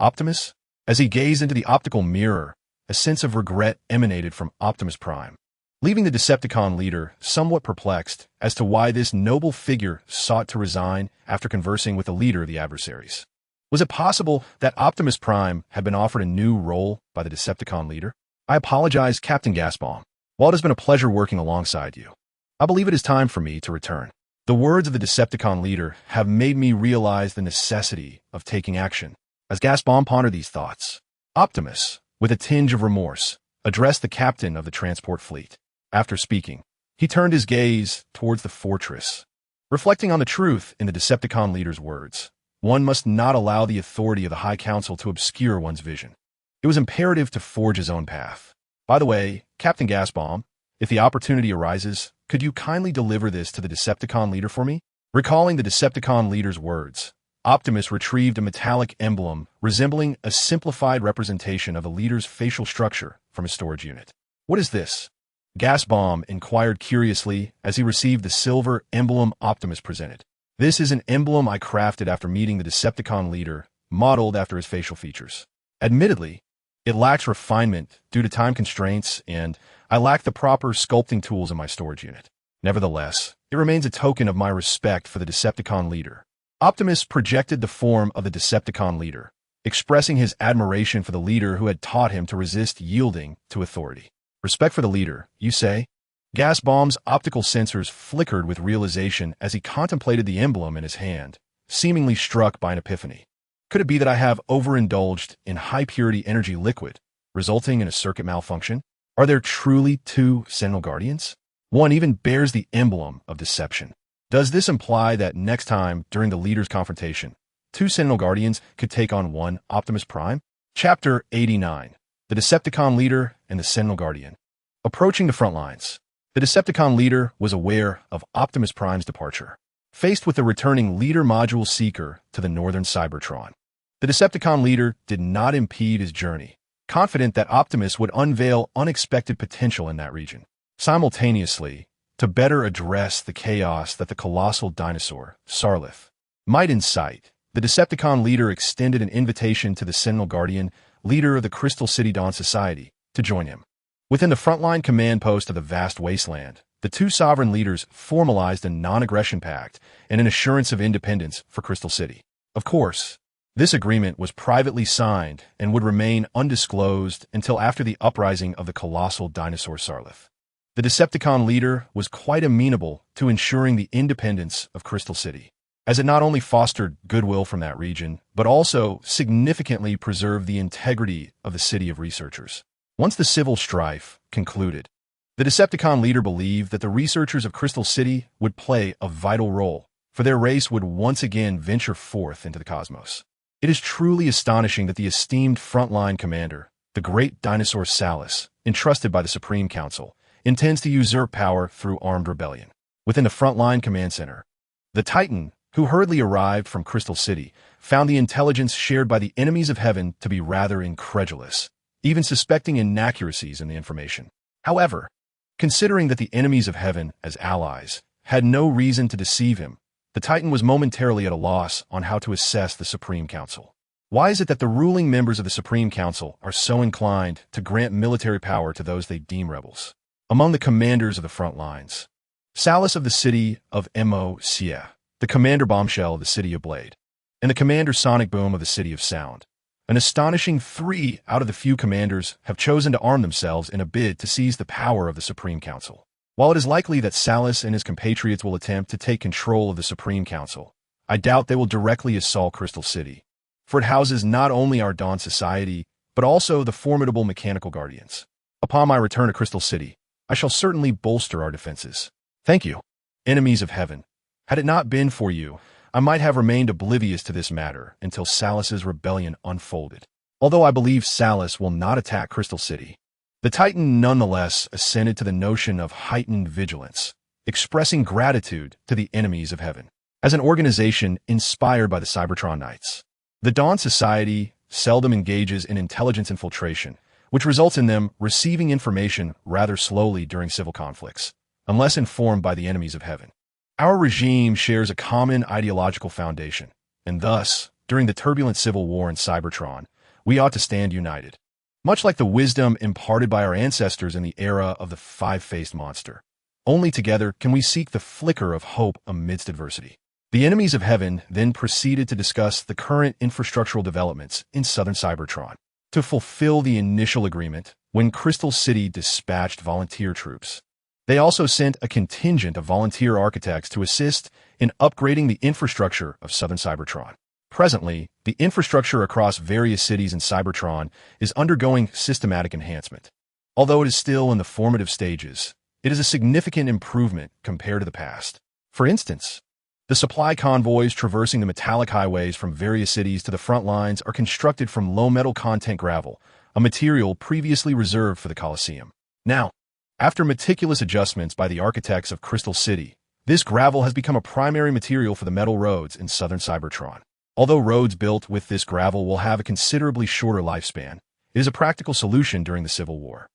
Optimus?" As he gazed into the optical mirror, a sense of regret emanated from Optimus Prime, leaving the Decepticon leader somewhat perplexed as to why this noble figure sought to resign after conversing with the leader of the adversaries. Was it possible that Optimus Prime had been offered a new role by the Decepticon leader? "I apologize, Captain Gasbaum. While it has been a pleasure working alongside you, I believe it is time for me to return." The words of the Decepticon leader have made me realize the necessity of taking action. As Gasbaum pondered these thoughts, Optimus, with a tinge of remorse, addressed the captain of the transport fleet. After speaking, he turned his gaze towards the fortress. Reflecting on the truth in the Decepticon leader's words, one must not allow the authority of the High Council to obscure one's vision. It was imperative to forge his own path. By the way, Captain Gasbaum, if the opportunity arises, could you kindly deliver this to the Decepticon leader for me? Recalling the Decepticon leader's words, Optimus retrieved a metallic emblem resembling a simplified representation of the leader's facial structure from his storage unit. "What is this?" Gasbaum inquired curiously as he received the silver emblem Optimus presented. "This is an emblem I crafted after meeting the Decepticon leader, modeled after his facial features. Admittedly, it lacks refinement due to time constraints, and I lack the proper sculpting tools in my storage unit. Nevertheless, it remains a token of my respect for the Decepticon leader." Optimus projected the form of the Decepticon leader, expressing his admiration for the leader who had taught him to resist yielding to authority. "Respect for the leader, you say?" Gasbaum's optical sensors flickered with realization as he contemplated the emblem in his hand, seemingly struck by an epiphany. Could it be that I have overindulged in high-purity energy liquid, resulting in a circuit malfunction? Are there truly two Sentinel Guardians? One even bears the emblem of deception. Does this imply that next time, during the leaders' confrontation, two Sentinel Guardians could take on one Optimus Prime? Chapter 89. The Decepticon Leader and the Sentinel Guardian. Approaching the front lines, the Decepticon leader was aware of Optimus Prime's departure. Faced with the returning Leader Module Seeker to the northern Cybertron, the Decepticon leader did not impede his journey, confident that Optimus would unveil unexpected potential in that region. Simultaneously, to better address the chaos that the colossal dinosaur, Sarlith, might incite, the Decepticon leader extended an invitation to the Sentinel Guardian, leader of the Crystal City Dawn Society, to join him. Within the frontline command post of the vast wasteland, the two sovereign leaders formalized a non-aggression pact and an assurance of independence for Crystal City. Of course, this agreement was privately signed and would remain undisclosed until after the uprising of the colossal dinosaur Sarlith. The Decepticon leader was quite amenable to ensuring the independence of Crystal City, as it not only fostered goodwill from that region, but also significantly preserved the integrity of the city of researchers. Once the civil strife concluded, the Decepticon leader believed that the researchers of Crystal City would play a vital role, for their race would once again venture forth into the cosmos. It is truly astonishing that the esteemed frontline commander, the great dinosaur Salus, entrusted by the Supreme Council, intends to usurp power through armed rebellion. Within the frontline command center, the Titan, who hurriedly arrived from Crystal City, found the intelligence shared by the enemies of heaven to be rather incredulous, even suspecting inaccuracies in the information. However, considering that the enemies of heaven, as allies, had no reason to deceive him, the Titan was momentarily at a loss on how to assess the Supreme Council. Why is it that the ruling members of the Supreme Council are so inclined to grant military power to those they deem rebels? Among the commanders of the front lines, Salus of the city of Mocia, the Commander Bombshell of the city of Blade, and the Commander Sonic Boom of the city of Sound, an astonishing 3 out of the few commanders have chosen to arm themselves in a bid to seize the power of the Supreme Council. While it is likely that Salus and his compatriots will attempt to take control of the Supreme Council, I doubt they will directly assault Crystal City, for it houses not only our Dawn Society, but also the formidable Mechanical Guardians. Upon my return to Crystal City, I shall certainly bolster our defenses. Thank you, enemies of heaven. Had it not been for you, I might have remained oblivious to this matter until Salus's rebellion unfolded. Although I believe Salus will not attack Crystal City, the Titan nonetheless assented to the notion of heightened vigilance, expressing gratitude to the enemies of heaven. As an organization inspired by the Cybertron Knights, the Dawn Society seldom engages in intelligence infiltration, which results in them receiving information rather slowly during civil conflicts, unless informed by the enemies of heaven. Our regime shares a common ideological foundation, and thus, during the turbulent civil war in Cybertron, we ought to stand united. Much like the wisdom imparted by our ancestors in the era of the five-faced monster, only together can we seek the flicker of hope amidst adversity. The enemies of heaven then proceeded to discuss the current infrastructural developments in southern Cybertron. To fulfill the initial agreement, when Crystal City dispatched volunteer troops, they also sent a contingent of volunteer architects to assist in upgrading the infrastructure of southern Cybertron. Presently, the infrastructure across various cities in Cybertron is undergoing systematic enhancement. Although it is still in the formative stages, it is a significant improvement compared to the past. For instance, the supply convoys traversing the metallic highways from various cities to the front lines are constructed from low-metal content gravel, a material previously reserved for the Colosseum. Now, after meticulous adjustments by the architects of Crystal City, this gravel has become a primary material for the metal roads in southern Cybertron. Although roads built with this gravel will have a considerably shorter lifespan, it is a practical solution during the Civil War.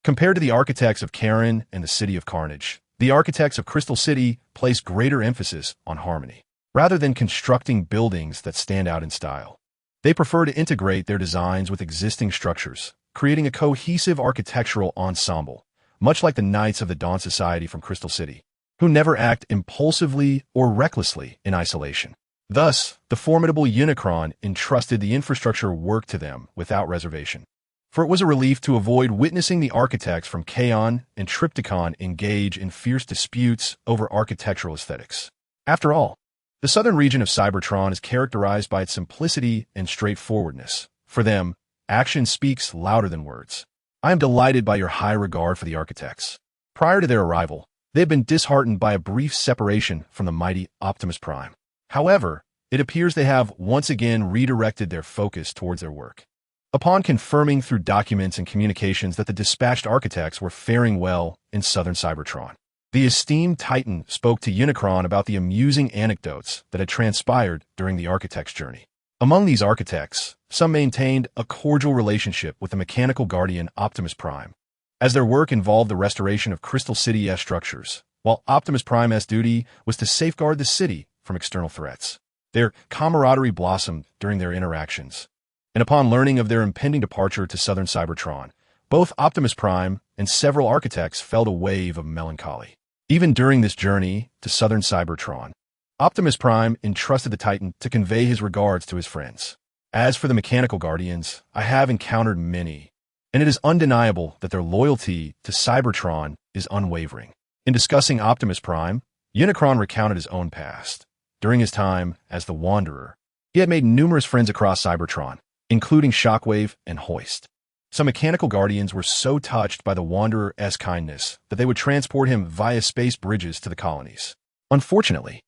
Compared to the architects of Kaon and the City of Carnage, the architects of Crystal City place greater emphasis on harmony. Rather than constructing buildings that stand out in style, they prefer to integrate their designs with existing structures, creating a cohesive architectural ensemble, much like the Knights of the Dawn Society from Crystal City, who never act impulsively or recklessly in isolation. Thus, the formidable Unicron entrusted the infrastructure work to them without reservation. For it was a relief to avoid witnessing the architects from Kaon and Triptychon engage in fierce disputes over architectural aesthetics. After all, the southern region of Cybertron is characterized by its simplicity and straightforwardness. For them, action speaks louder than words. I am delighted by your high regard for the architects. Prior to their arrival, They had been disheartened by a brief separation from the mighty Optimus Prime. However, it appears they have once again redirected their focus towards their work. Upon confirming through documents and communications that the dispatched architects were faring well in southern Cybertron, the esteemed Titan spoke to Unicron about the amusing anecdotes that had transpired during the architect's journey. Among these architects, some maintained a cordial relationship with the mechanical guardian Optimus Prime, as their work involved the restoration of Crystal City-S structures, while Optimus Prime's duty was to safeguard the city from external threats. Their camaraderie blossomed during their interactions, and upon learning of their impending departure to southern Cybertron, both Optimus Prime and several architects felt a wave of melancholy. Even during this journey to southern Cybertron, Optimus Prime entrusted the Titan to convey his regards to his friends. As for the mechanical guardians, I have encountered many, and it is undeniable that their loyalty to Cybertron is unwavering. In discussing Optimus Prime, Unicron recounted his own past. During his time as the Wanderer, he had made numerous friends across Cybertron, including Shockwave and Hoist. Some mechanical guardians were so touched by the Wanderer's kindness that they would transport him via space bridges to the colonies. Unfortunately,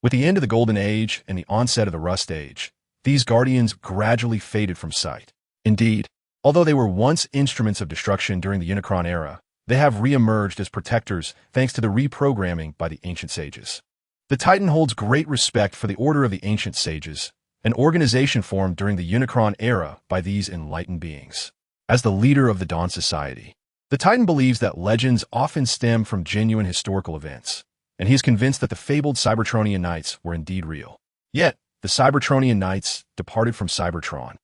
with the end of the Golden Age and the onset of the Rust Age, these guardians gradually faded from sight. Indeed, although they were once instruments of destruction during the Unicron era, they have re-emerged as protectors thanks to the reprogramming by the Ancient Sages. The Titan holds great respect for the Order of the Ancient Sages, an organization formed during the Unicron era by these enlightened beings. As the leader of the Dawn Society, the Titan believes that legends often stem from genuine historical events, and he is convinced that the fabled Cybertronian knights were indeed real. Yet, the Cybertronian knights departed from Cybertron,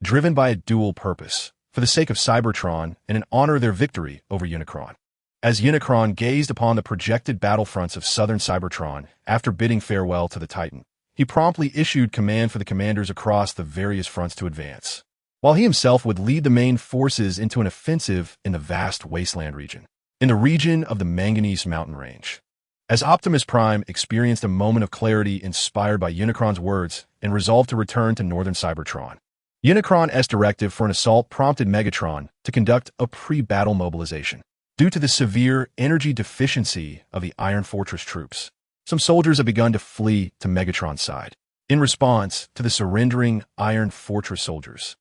driven by a dual purpose, for the sake of Cybertron and in honor of their victory over Unicron. As Unicron gazed upon the projected battlefronts of southern Cybertron after bidding farewell to the Titan, he promptly issued command for the commanders across the various fronts to advance, while he himself would lead the main forces into an offensive in the vast wasteland region, in the region of the Manganese Mountain Range. As Optimus Prime experienced a moment of clarity inspired by Unicron's words and resolved to return to northern Cybertron, Unicron's directive for an assault prompted Megatron to conduct a pre-battle mobilization. Due to the severe energy deficiency of the Iron Fortress troops, some soldiers have begun to flee to Megatron's side. In response to the surrendering Iron Fortress soldiers,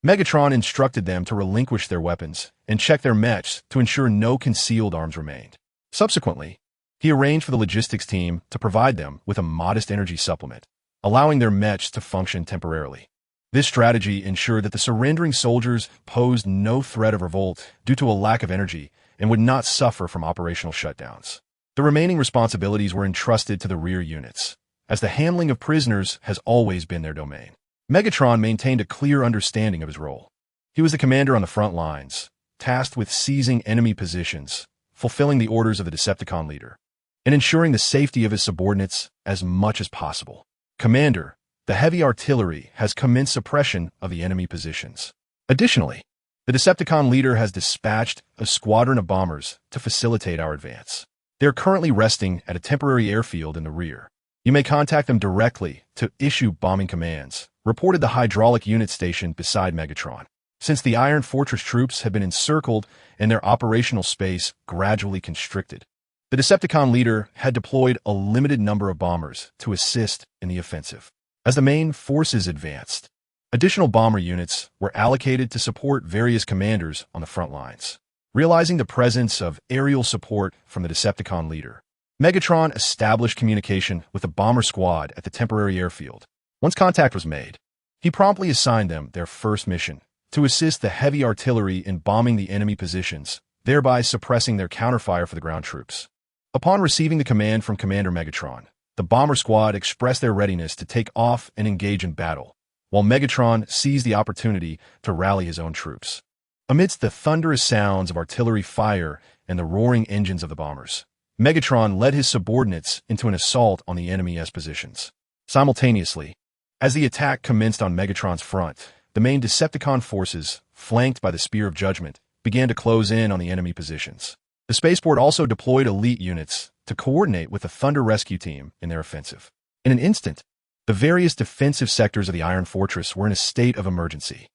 Megatron instructed them to relinquish their weapons and check their mechs to ensure no concealed arms remained. Subsequently, he arranged for the logistics team to provide them with a modest energy supplement, allowing their mechs to function temporarily. This strategy ensured that the surrendering soldiers posed no threat of revolt due to a lack of energy and would not suffer from operational shutdowns. The remaining responsibilities were entrusted to the rear units, as the handling of prisoners has always been their domain. Megatron maintained a clear understanding of his role. He was the commander on the front lines, tasked with seizing enemy positions, fulfilling the orders of the Decepticon leader, and ensuring the safety of his subordinates as much as possible. Commander, the heavy artillery has commenced suppression of the enemy positions. Additionally, the Decepticon leader has dispatched a squadron of bombers to facilitate our advance. They are currently resting at a temporary airfield in the rear. You may contact them directly to issue bombing commands, reported the hydraulic unit station beside Megatron. Since the Iron Fortress troops had been encircled and their operational space gradually constricted, the Decepticon leader had deployed a limited number of bombers to assist in the offensive. As the main forces advanced, additional bomber units were allocated to support various commanders on the front lines. Realizing the presence of aerial support from the Decepticon leader, Megatron established communication with the bomber squad at the temporary airfield. Once contact was made, he promptly assigned them their first mission, to assist the heavy artillery in bombing the enemy positions, thereby suppressing their counterfire for the ground troops. Upon receiving the command from Commander Megatron, the bomber squad expressed their readiness to take off and engage in battle, while Megatron seized the opportunity to rally his own troops. Amidst the thunderous sounds of artillery fire and the roaring engines of the bombers, Megatron led his subordinates into an assault on the enemy's positions. Simultaneously, as the attack commenced on Megatron's front, the main Decepticon forces, flanked by the Spear of Judgment, began to close in on the enemy positions. The spaceport also deployed elite units to coordinate with the Thunder Rescue Team in their offensive. In an instant, the various defensive sectors of the Iron Fortress were in a state of emergency.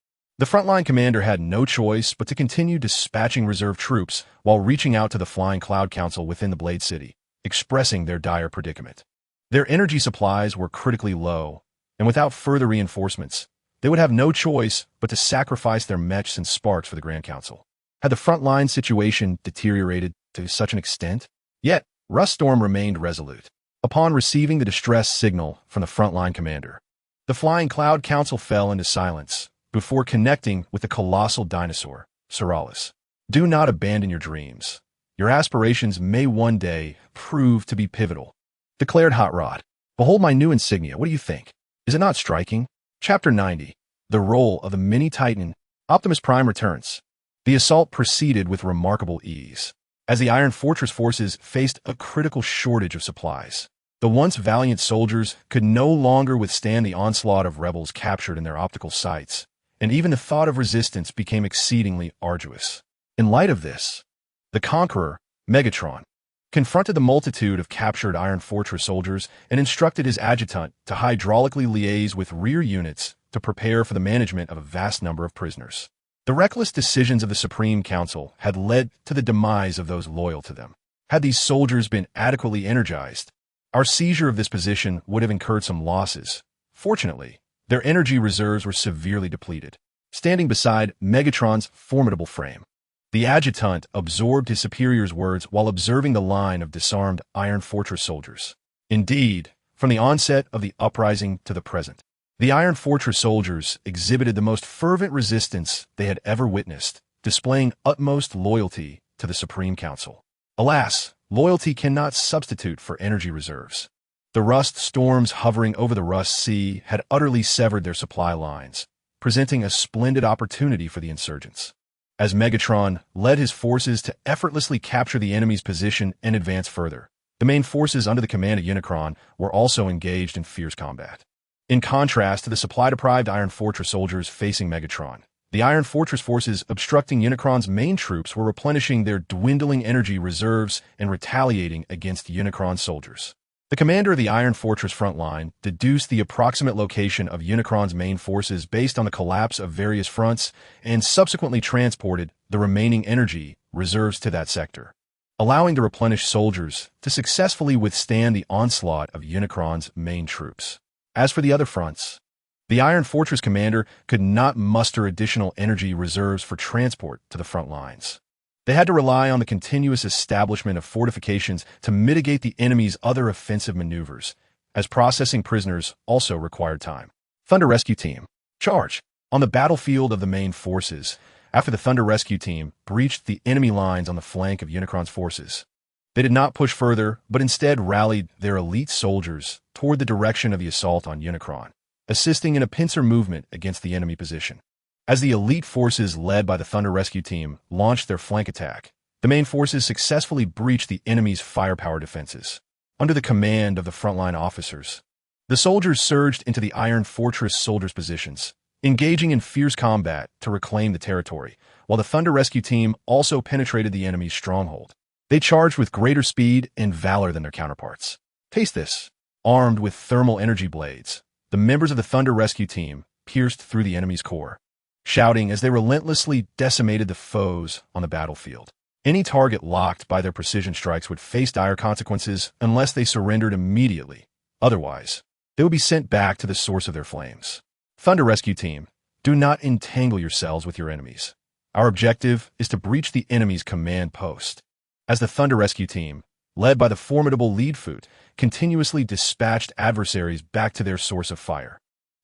The frontline commander had no choice but to continue dispatching reserve troops while reaching out to the Flying Cloud Council within the Blade City, expressing their dire predicament. Their energy supplies were critically low, and without further reinforcements, they would have no choice but to sacrifice their mechs and sparks for the Grand Council. Had the frontline situation deteriorated to such an extent? Yet, Ruststorm remained resolute. Upon receiving the distress signal from the frontline commander, the Flying Cloud Council fell into silence before connecting with the colossal dinosaur, Seralis. Do not abandon your dreams. Your aspirations may one day prove to be pivotal. Declared Hot Rod. Behold my new insignia. What do you think? Is it not striking? Chapter 90. The role of the mini-titan. Optimus Prime returns. The assault proceeded with remarkable ease, as the Iron Fortress forces faced a critical shortage of supplies. The once valiant soldiers could no longer withstand the onslaught of rebels captured in their optical sights, and even the thought of resistance became exceedingly arduous. In light of this, the Conqueror, Megatron, confronted the multitude of captured Iron Fortress soldiers and instructed his adjutant to hydraulically liaise with rear units to prepare for the management of a vast number of prisoners. The reckless decisions of the Supreme Council had led to the demise of those loyal to them. Had these soldiers been adequately energized, our seizure of this position would have incurred some losses. Fortunately, their energy reserves were severely depleted. Standing beside Megatron's formidable frame, the adjutant absorbed his superior's words while observing the line of disarmed Iron Fortress soldiers. Indeed, from the onset of the Uprising to the present, the Iron Fortress soldiers exhibited the most fervent resistance they had ever witnessed, displaying utmost loyalty to the Supreme Council. Alas, loyalty cannot substitute for energy reserves. The rust storms hovering over the Rust Sea had utterly severed their supply lines, presenting a splendid opportunity for the insurgents. As Megatron led his forces to effortlessly capture the enemy's position and advance further, the main forces under the command of Unicron were also engaged in fierce combat. In contrast to the supply-deprived Iron Fortress soldiers facing Megatron, the Iron Fortress forces obstructing Unicron's main troops were replenishing their dwindling energy reserves and retaliating against Unicron soldiers. The commander of the Iron Fortress front line deduced the approximate location of Unicron's main forces based on the collapse of various fronts and subsequently transported the remaining energy reserves to that sector, allowing the replenished soldiers to successfully withstand the onslaught of Unicron's main troops. As for the other fronts, the Iron Fortress commander could not muster additional energy reserves for transport to the front lines. They had to rely on the continuous establishment of fortifications to mitigate the enemy's other offensive maneuvers, as processing prisoners also required time. Thunder Rescue Team. Charge. On the battlefield of the main forces, after the Thunder Rescue Team breached the enemy lines on the flank of Unicron's forces, they did not push further, but instead rallied their elite soldiers toward the direction of the assault on Unicron, assisting in a pincer movement against the enemy position. As the elite forces led by the Thunder Rescue Team launched their flank attack, the main forces successfully breached the enemy's firepower defenses. Under the command of the frontline officers, the soldiers surged into the Iron Fortress soldiers' positions, engaging in fierce combat to reclaim the territory, while the Thunder Rescue Team also penetrated the enemy's stronghold. They charged with greater speed and valor than their counterparts. Taste this. Armed with thermal energy blades, the members of the Thunder Rescue Team pierced through the enemy's core, shouting as they relentlessly decimated the foes on the battlefield. Any target locked by their precision strikes would face dire consequences unless they surrendered immediately. Otherwise, they would be sent back to the source of their flames. Thunder Rescue Team, do not entangle yourselves with your enemies. Our objective is to breach the enemy's command post. As the Thunder Rescue Team, led by the formidable Leadfoot, continuously dispatched adversaries back to their source of fire,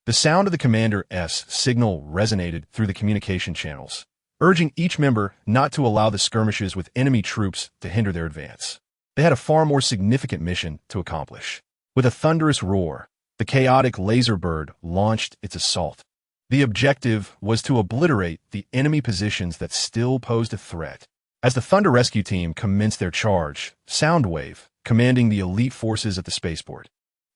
the sound of the commander's signal resonated through the communication channels, urging each member not to allow the skirmishes with enemy troops to hinder their advance. They had a far more significant mission to accomplish. With a thunderous roar, the chaotic laser bird launched its assault. The objective was to obliterate the enemy positions that still posed a threat. As the Thunder Rescue Team commenced their charge, Soundwave, commanding the elite forces at the spaceport,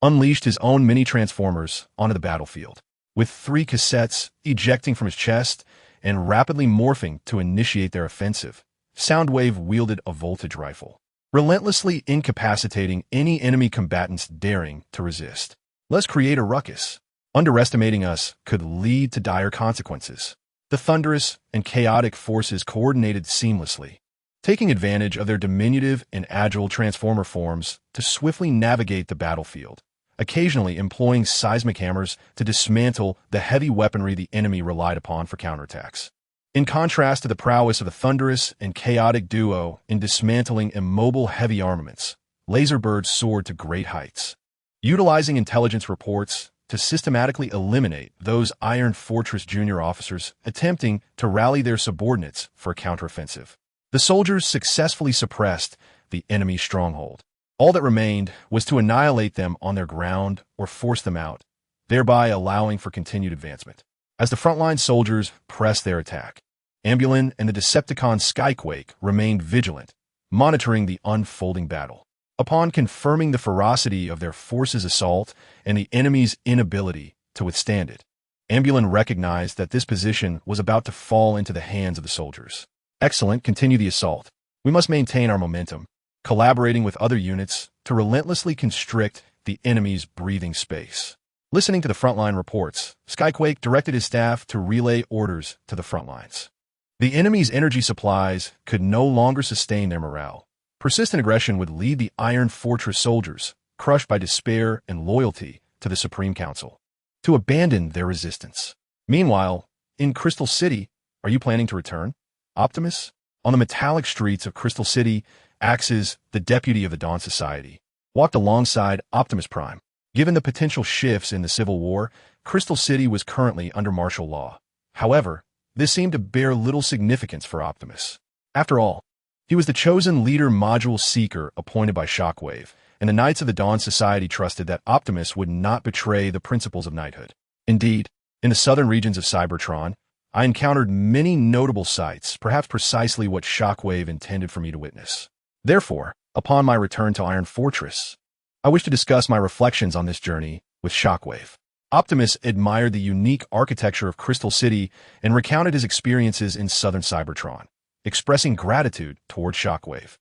unleashed his own mini-transformers onto the battlefield, with 3 cassettes ejecting from his chest and rapidly morphing to initiate their offensive. Soundwave wielded a voltage rifle, relentlessly incapacitating any enemy combatants daring to resist. Let's create a ruckus. Underestimating us could lead to dire consequences. The thunderous and chaotic forces coordinated seamlessly, taking advantage of their diminutive and agile transformer forms to swiftly navigate the battlefield, occasionally employing seismic hammers to dismantle the heavy weaponry the enemy relied upon for counterattacks. In contrast to the prowess of the thunderous and chaotic duo in dismantling immobile heavy armaments, Laserbirds soared to great heights, utilizing intelligence reports to systematically eliminate those Iron Fortress junior officers attempting to rally their subordinates for a counteroffensive. The soldiers successfully suppressed the enemy's stronghold. All that remained was to annihilate them on their ground or force them out, thereby allowing for continued advancement. As the frontline soldiers pressed their attack, Ambulin and the Decepticon Skyquake remained vigilant, monitoring the unfolding battle. Upon confirming the ferocity of their force's assault and the enemy's inability to withstand it, Ambulin recognized that this position was about to fall into the hands of the soldiers. Excellent, continue the assault. We must maintain our momentum, collaborating with other units to relentlessly constrict the enemy's breathing space. Listening to the frontline reports, Skyquake directed his staff to relay orders to the front lines. The enemy's energy supplies could no longer sustain their morale. Persistent aggression would lead the Iron Fortress soldiers, crushed by despair and loyalty to the Supreme Council, to abandon their resistance. Meanwhile, in Crystal City, are you planning to return, Optimus? On the metallic streets of Crystal City, Axis, the deputy of the Dawn Society, walked alongside Optimus Prime. Given the potential shifts in the Civil War, Crystal City was currently under martial law. However, this seemed to bear little significance for Optimus. After all, he was the chosen leader module seeker appointed by Shockwave, and the Knights of the Dawn Society trusted that Optimus would not betray the principles of knighthood. Indeed, in the southern regions of Cybertron, I encountered many notable sights, perhaps precisely what Shockwave intended for me to witness. Therefore, upon my return to Iron Fortress, I wish to discuss my reflections on this journey with Shockwave. Optimus admired the unique architecture of Crystal City and recounted his experiences in southern Cybertron, expressing gratitude toward Shockwave.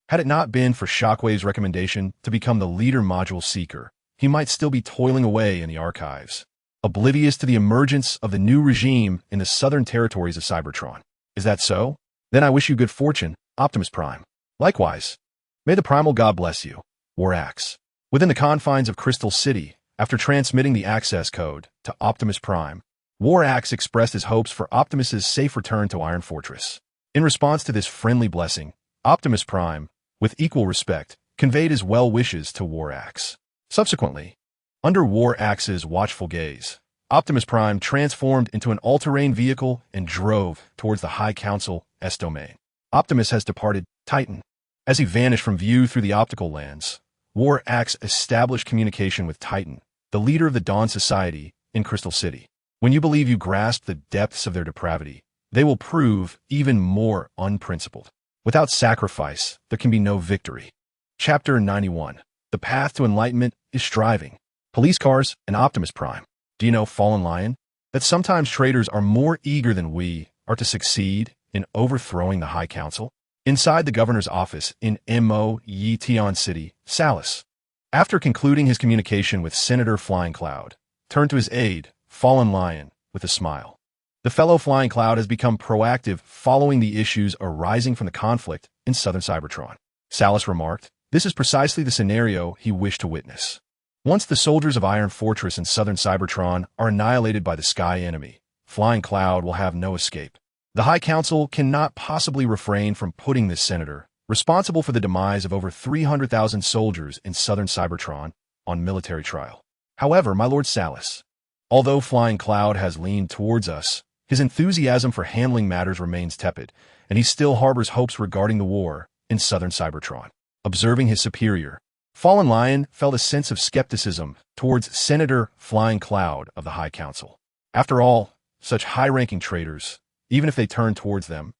Had it not been for Shockwave's recommendation to become the leader module seeker, he might still be toiling away in the archives, oblivious to the emergence of the new regime in the southern territories of Cybertron. Is that so? Then I wish you good fortune, Optimus Prime. Likewise. May the Primal God bless you, Warax. Within the confines of Crystal City, after transmitting the access code to Optimus Prime, Warax expressed his hopes for Optimus's safe return to Iron Fortress. In response to this friendly blessing, Optimus Prime, with equal respect, conveyed his well wishes to Warax. Subsequently, under Warax's watchful gaze, Optimus Prime transformed into an all-terrain vehicle and drove towards the High Council's domain. Optimus has departed, Titan. As he vanished from view through the optical lens, Warax established communication with Titan, the leader of the Dawn Society, in Crystal City. When you believe you grasp the depths of their depravity, they will prove even more unprincipled. Without sacrifice, there can be no victory. Chapter 91. The path to enlightenment is striving. Police cars and Optimus Prime. Do you know, Fallen Lion, that sometimes traitors are more eager than we are to succeed in overthrowing the High Council? Inside the governor's office in Yetion City, Salus, after concluding his communication with Senator Flying Cloud, turned to his aide, Fallen Lion, with a smile. The fellow Flying Cloud has become proactive following the issues arising from the conflict in southern Cybertron. Salus remarked, this is precisely the scenario he wished to witness. Once the soldiers of Iron Fortress in southern Cybertron are annihilated by the Sky enemy, Flying Cloud will have no escape. The High Council cannot possibly refrain from putting this senator, responsible for the demise of over 300,000 soldiers in southern Cybertron, on military trial. However, my Lord Salus, although Flying Cloud has leaned towards us, his enthusiasm for handling matters remains tepid, and he still harbors hopes regarding the war in southern Cybertron. Observing his superior, Fallen Lion felt a sense of skepticism towards Senator Flying Cloud of the High Council. After all, such high-ranking traitors, even if they turn towards them,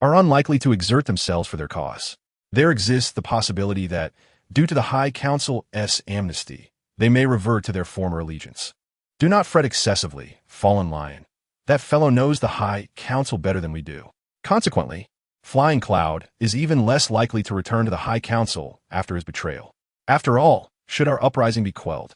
are unlikely to exert themselves for their cause. There exists the possibility that, due to the High Council's amnesty, they may revert to their former allegiance. Do not fret excessively, Fallen Lion. That fellow knows the High Council better than we do. Consequently, Flying Cloud is even less likely to return to the High Council after his betrayal. After all, should our uprising be quelled,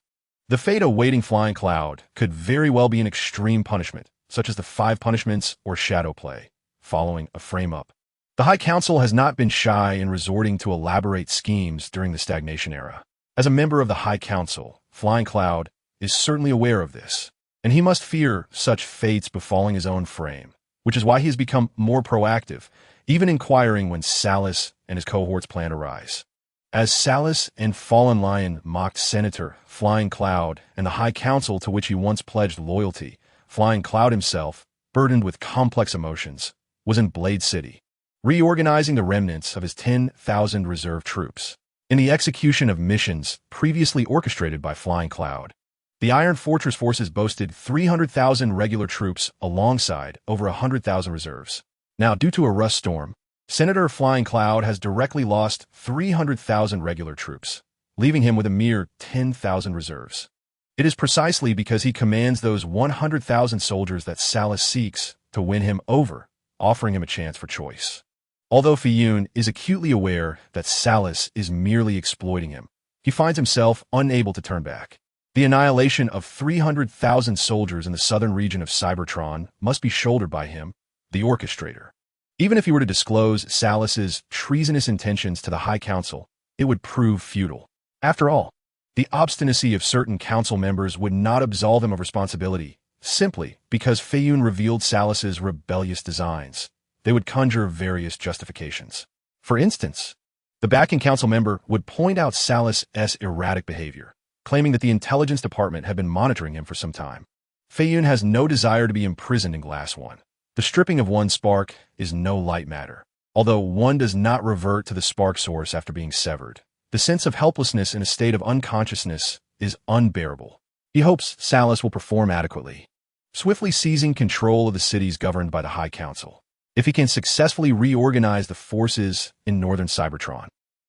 the fate awaiting Flying Cloud could very well be an extreme punishment, such as the 5 punishments or shadow play, following a frame-up. The High Council has not been shy in resorting to elaborate schemes during the stagnation era. As a member of the High Council, Flying Cloud is certainly aware of this, and he must fear such fates befalling his own frame, which is why he has become more proactive, even inquiring when Salus and his cohorts plan to rise. As Salus and Fallen Lion mocked Senator, Flying Cloud, and the High Council to which he once pledged loyalty, Flying Cloud himself, burdened with complex emotions, was in Blade City, reorganizing the remnants of his 10,000 reserve troops. In the execution of missions previously orchestrated by Flying Cloud, the Iron Fortress forces boasted 300,000 regular troops alongside over 100,000 reserves. Now, due to a rust storm, Senator Flying Cloud has directly lost 300,000 regular troops, leaving him with a mere 10,000 reserves. It is precisely because he commands those 100,000 soldiers that Salus seeks to win him over, offering him a chance for choice. Although Fiyun is acutely aware that Salus is merely exploiting him, he finds himself unable to turn back. The annihilation of 300,000 soldiers in the southern region of Cybertron must be shouldered by him, the orchestrator. Even if he were to disclose Salus's treasonous intentions to the High Council, it would prove futile. After all, the obstinacy of certain council members would not absolve him of responsibility, simply because Fiyun revealed Salus's rebellious designs. They would conjure various justifications. For instance, the backing council member would point out Salus's erratic behavior, claiming that the intelligence department had been monitoring him for some time. Fiyun has no desire to be imprisoned in Glass One. The stripping of one spark is no light matter. Although one does not revert to the spark source after being severed, the sense of helplessness in a state of unconsciousness is unbearable. He hopes Salus will perform adequately, swiftly seizing control of the cities governed by the High Council. If he can successfully reorganize the forces in northern Cybertron,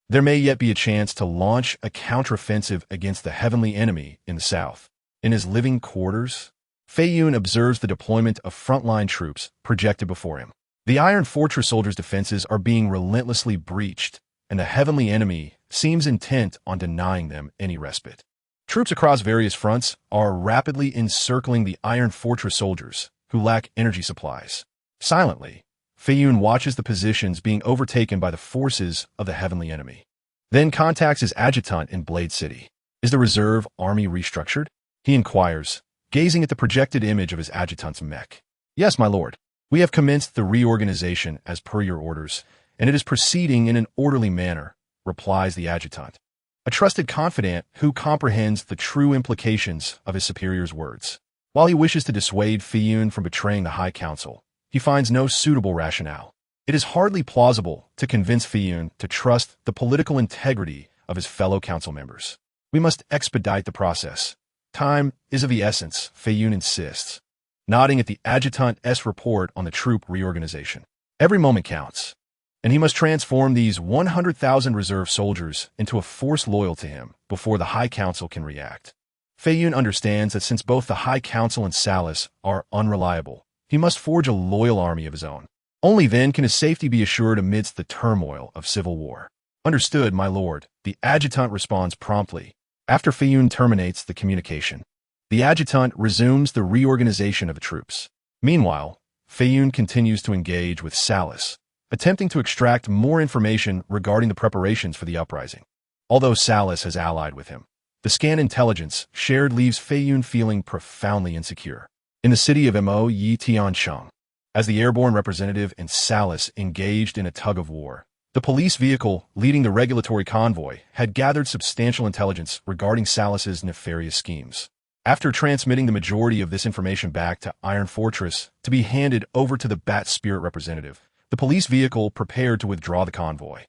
there may yet be a chance to launch a counteroffensive against the heavenly enemy in the south. In his living quarters, Fiyun observes the deployment of frontline troops projected before him. The Iron Fortress soldiers' defenses are being relentlessly breached, and the heavenly enemy seems intent on denying them any respite. Troops across various fronts are rapidly encircling the Iron Fortress soldiers, who lack energy supplies. Silently, Fiyun watches the positions being overtaken by the forces of the heavenly enemy, then contacts his adjutant in Blade City. Is the reserve army restructured? He inquires, gazing at the projected image of his adjutant's mech. Yes, my lord. We have commenced the reorganization as per your orders, and it is proceeding in an orderly manner, replies the adjutant, a trusted confidant who comprehends the true implications of his superior's words. While he wishes to dissuade Fiyun from betraying the High Council, he finds no suitable rationale. It is hardly plausible to convince Fiyun to trust the political integrity of his fellow council members. We must expedite the process. Time is of the essence, Fiyun insists, nodding at the adjutant's report on the troop reorganization. Every moment counts, and he must transform these 100,000 reserve soldiers into a force loyal to him before the High Council can react. Fiyun understands that since both the High Council and Salus are unreliable, he must forge a loyal army of his own. Only then can his safety be assured amidst the turmoil of civil war. Understood, my lord, the adjutant responds promptly. After Fiyun terminates the communication, the adjutant resumes the reorganization of the troops. Meanwhile, Fiyun continues to engage with Salus, attempting to extract more information regarding the preparations for the uprising. Although Salus has allied with him, the scan intelligence shared leaves Fiyun feeling profoundly insecure. In the city of Mo Yi Tiansheng, as the airborne representative and Salus engaged in a tug-of-war, the police vehicle leading the regulatory convoy had gathered substantial intelligence regarding Salus's nefarious schemes. After transmitting the majority of this information back to Iron Fortress to be handed over to the Bat Spirit representative, the police vehicle prepared to withdraw the convoy.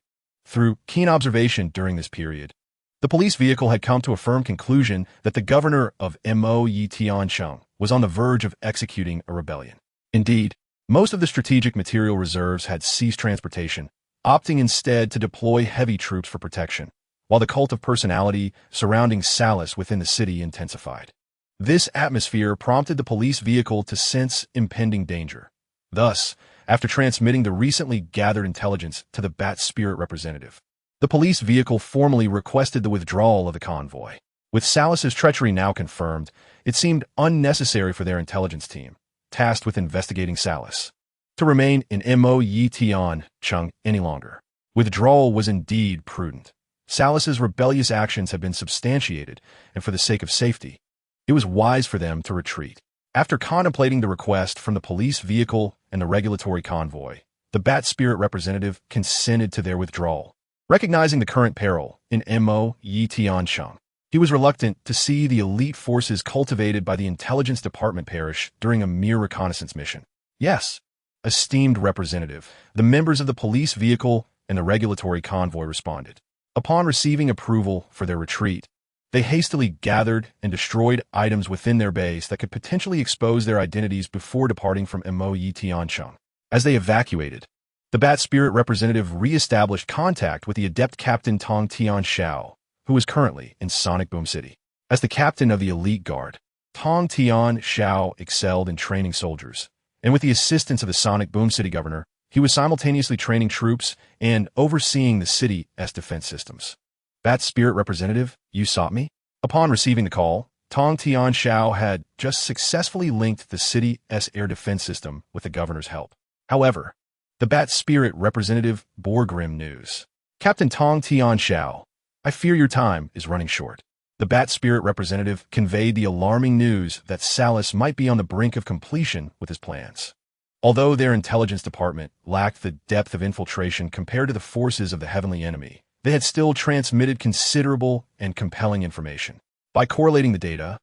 Through keen observation during this period, the police vehicle had come to a firm conclusion that the governor of Mo Yi Tiansheng was on the verge of executing a rebellion. Indeed, most of the strategic material reserves had ceased transportation, opting instead to deploy heavy troops for protection, while the cult of personality surrounding Salus within the city intensified. This atmosphere prompted the police vehicle to sense impending danger. Thus, after transmitting the recently gathered intelligence to the Bat Spirit representative, the police vehicle formally requested the withdrawal of the convoy. With Salus's treachery now confirmed, it seemed unnecessary for their intelligence team, tasked with investigating Salas to remain in Mo Yi Tian Chung any longer. Withdrawal was indeed prudent. Salas's rebellious actions had been substantiated, and for the sake of safety, it was wise for them to retreat. After contemplating the request from the police vehicle and the regulatory convoy, the Bat Spirit representative consented to their withdrawal. Recognizing the current peril in Mo Yi Tiancheng, he was reluctant to see the elite forces cultivated by the Intelligence Department perish during a mere reconnaissance mission. Yes, esteemed representative, the members of the police vehicle and the regulatory convoy responded. Upon receiving approval for their retreat, they hastily gathered and destroyed items within their base that could potentially expose their identities before departing from Mo Yi Tiancheng. As they evacuated, the Bat Spirit representative re-established contact with the adept Captain Tong Tian Xiao, who was currently in Sonic Boom City. As the captain of the elite guard, Tong Tian Xiao excelled in training soldiers, and with the assistance of the Sonic Boom City governor, he was simultaneously training troops and overseeing the city's defense systems. Bat Spirit representative, you sought me? Upon receiving the call, Tong Tian Xiao had just successfully linked the city's air defense system with the governor's help. However, the Bat Spirit representative bore grim news. Captain Tong Tian Xiao, I fear your time is running short. The Bat Spirit representative conveyed the alarming news that Salas might be on the brink of completion with his plans. Although their intelligence department lacked the depth of infiltration compared to the forces of the heavenly enemy, they had still transmitted considerable and compelling information. By correlating the data,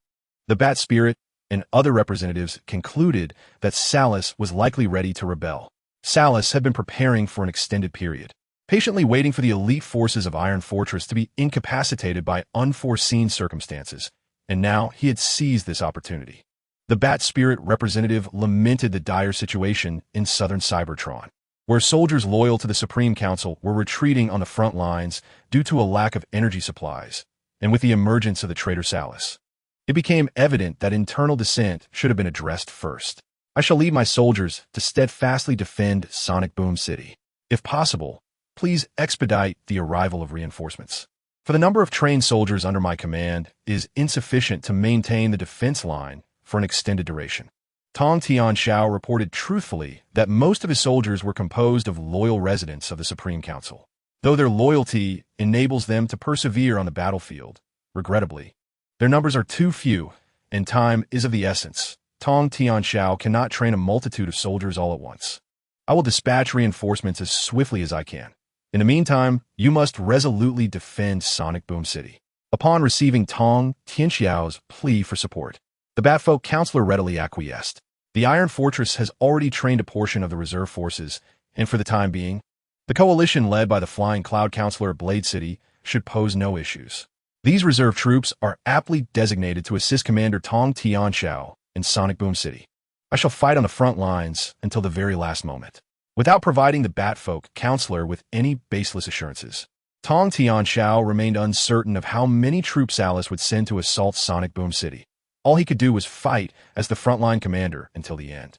the Bat Spirit and other representatives concluded that Salas was likely ready to rebel. Salas had been preparing for an extended period, patiently waiting for the elite forces of Iron Fortress to be incapacitated by unforeseen circumstances, and now he had seized this opportunity. The Bat Spirit representative lamented the dire situation in southern Cybertron, where soldiers loyal to the Supreme Council were retreating on the front lines due to a lack of energy supplies, and with the emergence of the traitor Salas. It became evident that internal dissent should have been addressed first. I shall lead my soldiers to steadfastly defend Sonic Boom City. If possible, please expedite the arrival of reinforcements. For the number of trained soldiers under my command is insufficient to maintain the defense line for an extended duration. Tong Tian Xiao reported truthfully that most of his soldiers were composed of loyal residents of the Supreme Council. Though their loyalty enables them to persevere on the battlefield, regrettably, their numbers are too few, and time is of the essence. Tong Tian Xiao cannot train a multitude of soldiers all at once. I will dispatch reinforcements as swiftly as I can. In the meantime, you must resolutely defend Sonic Boom City. Upon receiving Tong Tian Xiao's plea for support, the Batfolk Counselor readily acquiesced. The Iron Fortress has already trained a portion of the reserve forces, and for the time being, the coalition led by the Flying Cloud Counselor at Blade City should pose no issues. These reserve troops are aptly designated to assist Commander Tong Tian Xiao in Sonic Boom City. I shall fight on the front lines until the very last moment. Without providing the Batfolk Counselor with any baseless assurances, Tong Tian Xiao remained uncertain of how many troops Salas would send to assault Sonic Boom City. All he could do was fight as the frontline commander until the end.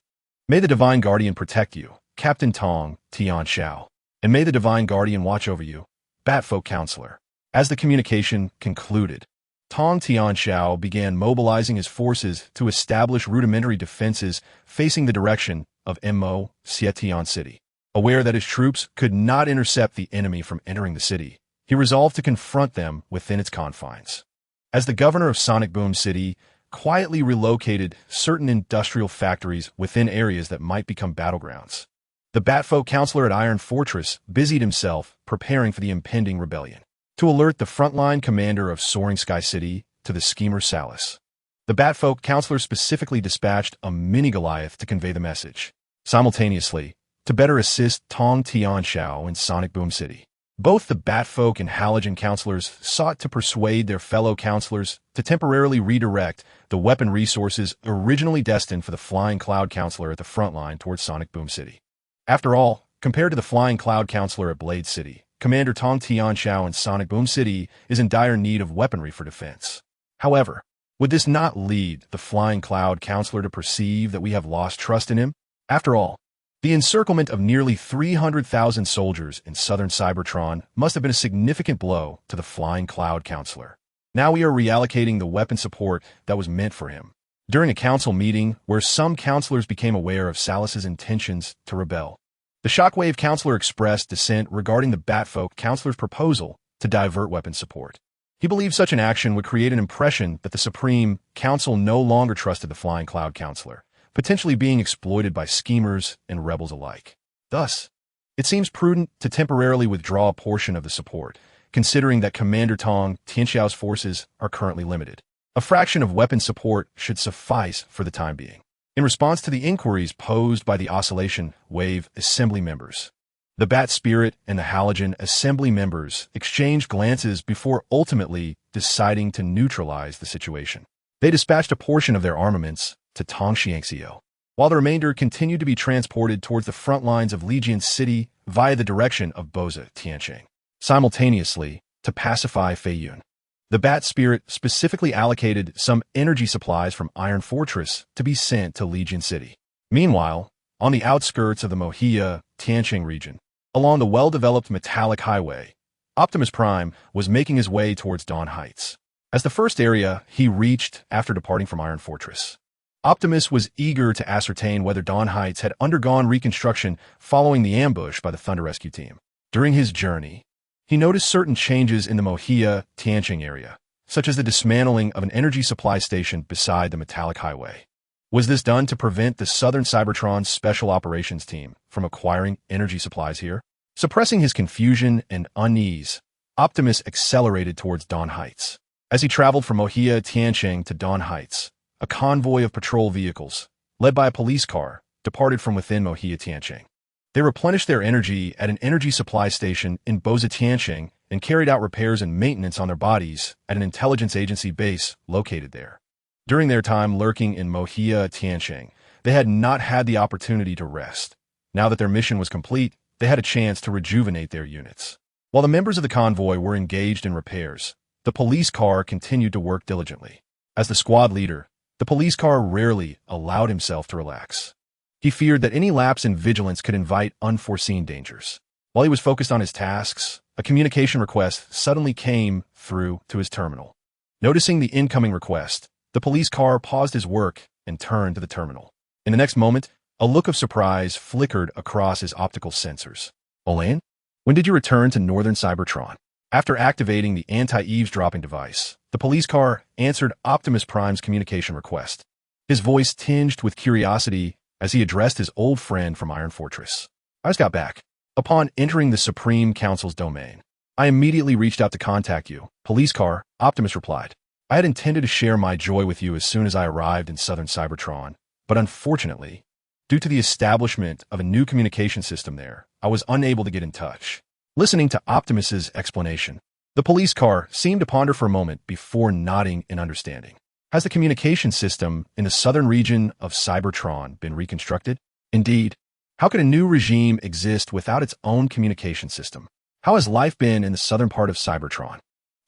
May the Divine Guardian protect you, Captain Tong Tian Xiao, and may the Divine Guardian watch over you, Batfolk Counselor. As the communication concluded, Tong Tian Xiao began mobilizing his forces to establish rudimentary defenses facing the direction of Mo Xietian City. Aware that his troops could not intercept the enemy from entering the city, he resolved to confront them within its confines. As the governor of Sonic Boom City quietly relocated certain industrial factories within areas that might become battlegrounds, the Batfolk Counselor at Iron Fortress busied himself preparing for the impending rebellion. To alert the frontline commander of Soaring Sky City to the schemer Salas, the Batfolk Counselor specifically dispatched a mini-Goliath to convey the message. Simultaneously, to better assist Tong Tian Xiao in Sonic Boom City, both the Batfolk and Halogen Counselors sought to persuade their fellow counselors to temporarily redirect the weapon resources originally destined for the Flying Cloud Counselor at the front line towards Sonic Boom City. After all, compared to the Flying Cloud Counselor at Blade City, Commander Tong Tian Xiao in Sonic Boom City is in dire need of weaponry for defense. However, would this not lead the Flying Cloud Counselor to perceive that we have lost trust in him? After all, the encirclement of nearly 300,000 soldiers in southern Cybertron must have been a significant blow to the Flying Cloud Counselor. Now we are reallocating the weapon support that was meant for him. during a council meeting where some counselors became aware of Salus's intentions to rebel. The Shockwave counselor expressed dissent regarding the Batfolk counselor's proposal to divert weapon support. He believed such an action would create an impression that the Supreme Council no longer trusted the Flying Cloud counselor, potentially being exploited by schemers and rebels alike. Thus, it seems prudent to temporarily withdraw a portion of the support, considering that Commander Tong Tianxiao's forces are currently limited. A fraction of weapon support should suffice for the time being. In response to the inquiries posed by the Oscillation Wave Assembly members, the Bat Spirit and the Halogen Assembly members exchanged glances before ultimately deciding to neutralize the situation. They dispatched a portion of their armaments to Tongxiangxiu, while the remainder continued to be transported towards the front lines of Legion City via the direction of Boza Tiancheng. Simultaneously, to pacify Feiyun, the Bat Spirit specifically allocated some energy supplies from Iron Fortress to be sent to Legion City. Meanwhile, on the outskirts of the Mohia Tiancheng region, along the well-developed metallic highway, Optimus Prime was making his way towards Dawn Heights. As the first area he reached after departing from Iron Fortress, Optimus was eager to ascertain whether Dawn Heights had undergone reconstruction following the ambush by the Thunder Rescue Team. During his journey, he noticed certain changes in the Mohia Tiancheng area, such as the dismantling of an energy supply station beside the metallic highway. Was this done to prevent the Southern Cybertron Special Operations Team from acquiring energy supplies here? Suppressing his confusion and unease, Optimus accelerated towards Dawn Heights. As he traveled from Mohia Tiancheng to Dawn Heights, a convoy of patrol vehicles, led by a police car, departed from within Mohia Tiancheng. They replenished their energy at an energy supply station in Boza Tiancheng and carried out repairs and maintenance on their bodies at an intelligence agency base located there. During their time lurking in Mohia Tiancheng, they had not had the opportunity to rest. Now that their mission was complete, they had a chance to rejuvenate their units. While the members of the convoy were engaged in repairs, the police car continued to work diligently. As the squad leader, the police car rarely allowed himself to relax. He feared that any lapse in vigilance could invite unforeseen dangers. While he was focused on his tasks, a communication request suddenly came through to his terminal. Noticing the incoming request, the police car paused his work and turned to the terminal. In the next moment, a look of surprise flickered across his optical sensors. Olayan, when did you return to Northern Cybertron? After activating the anti-eavesdropping device, the police car answered Optimus Prime's communication request. His voice tinged with curiosity as he addressed his old friend from Iron Fortress. I just got back. Upon entering the Supreme Council's domain, I immediately reached out to contact you. Police car, Optimus replied. I had intended to share my joy with you as soon as I arrived in Southern Cybertron, but unfortunately, due to the establishment of a new communication system there, I was unable to get in touch. Listening to Optimus's explanation, the police car seemed to ponder for a moment before nodding in understanding. Has the communication system in the southern region of Cybertron been reconstructed? Indeed. How could a new regime exist without its own communication system? How has life been in the southern part of Cybertron?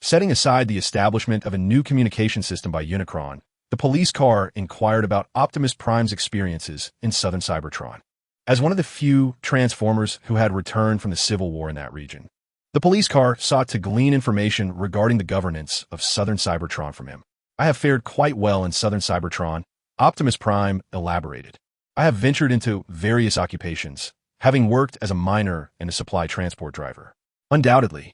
Setting aside the establishment of a new communication system by Unicron, the police car inquired about Optimus Prime's experiences in southern Cybertron. As one of the few Transformers who had returned from the Civil War in that region, the police car sought to glean information regarding the governance of southern Cybertron from him. I have fared quite well in southern Cybertron, Optimus Prime elaborated. I have ventured into various occupations, having worked as a miner and a supply transport driver. Undoubtedly,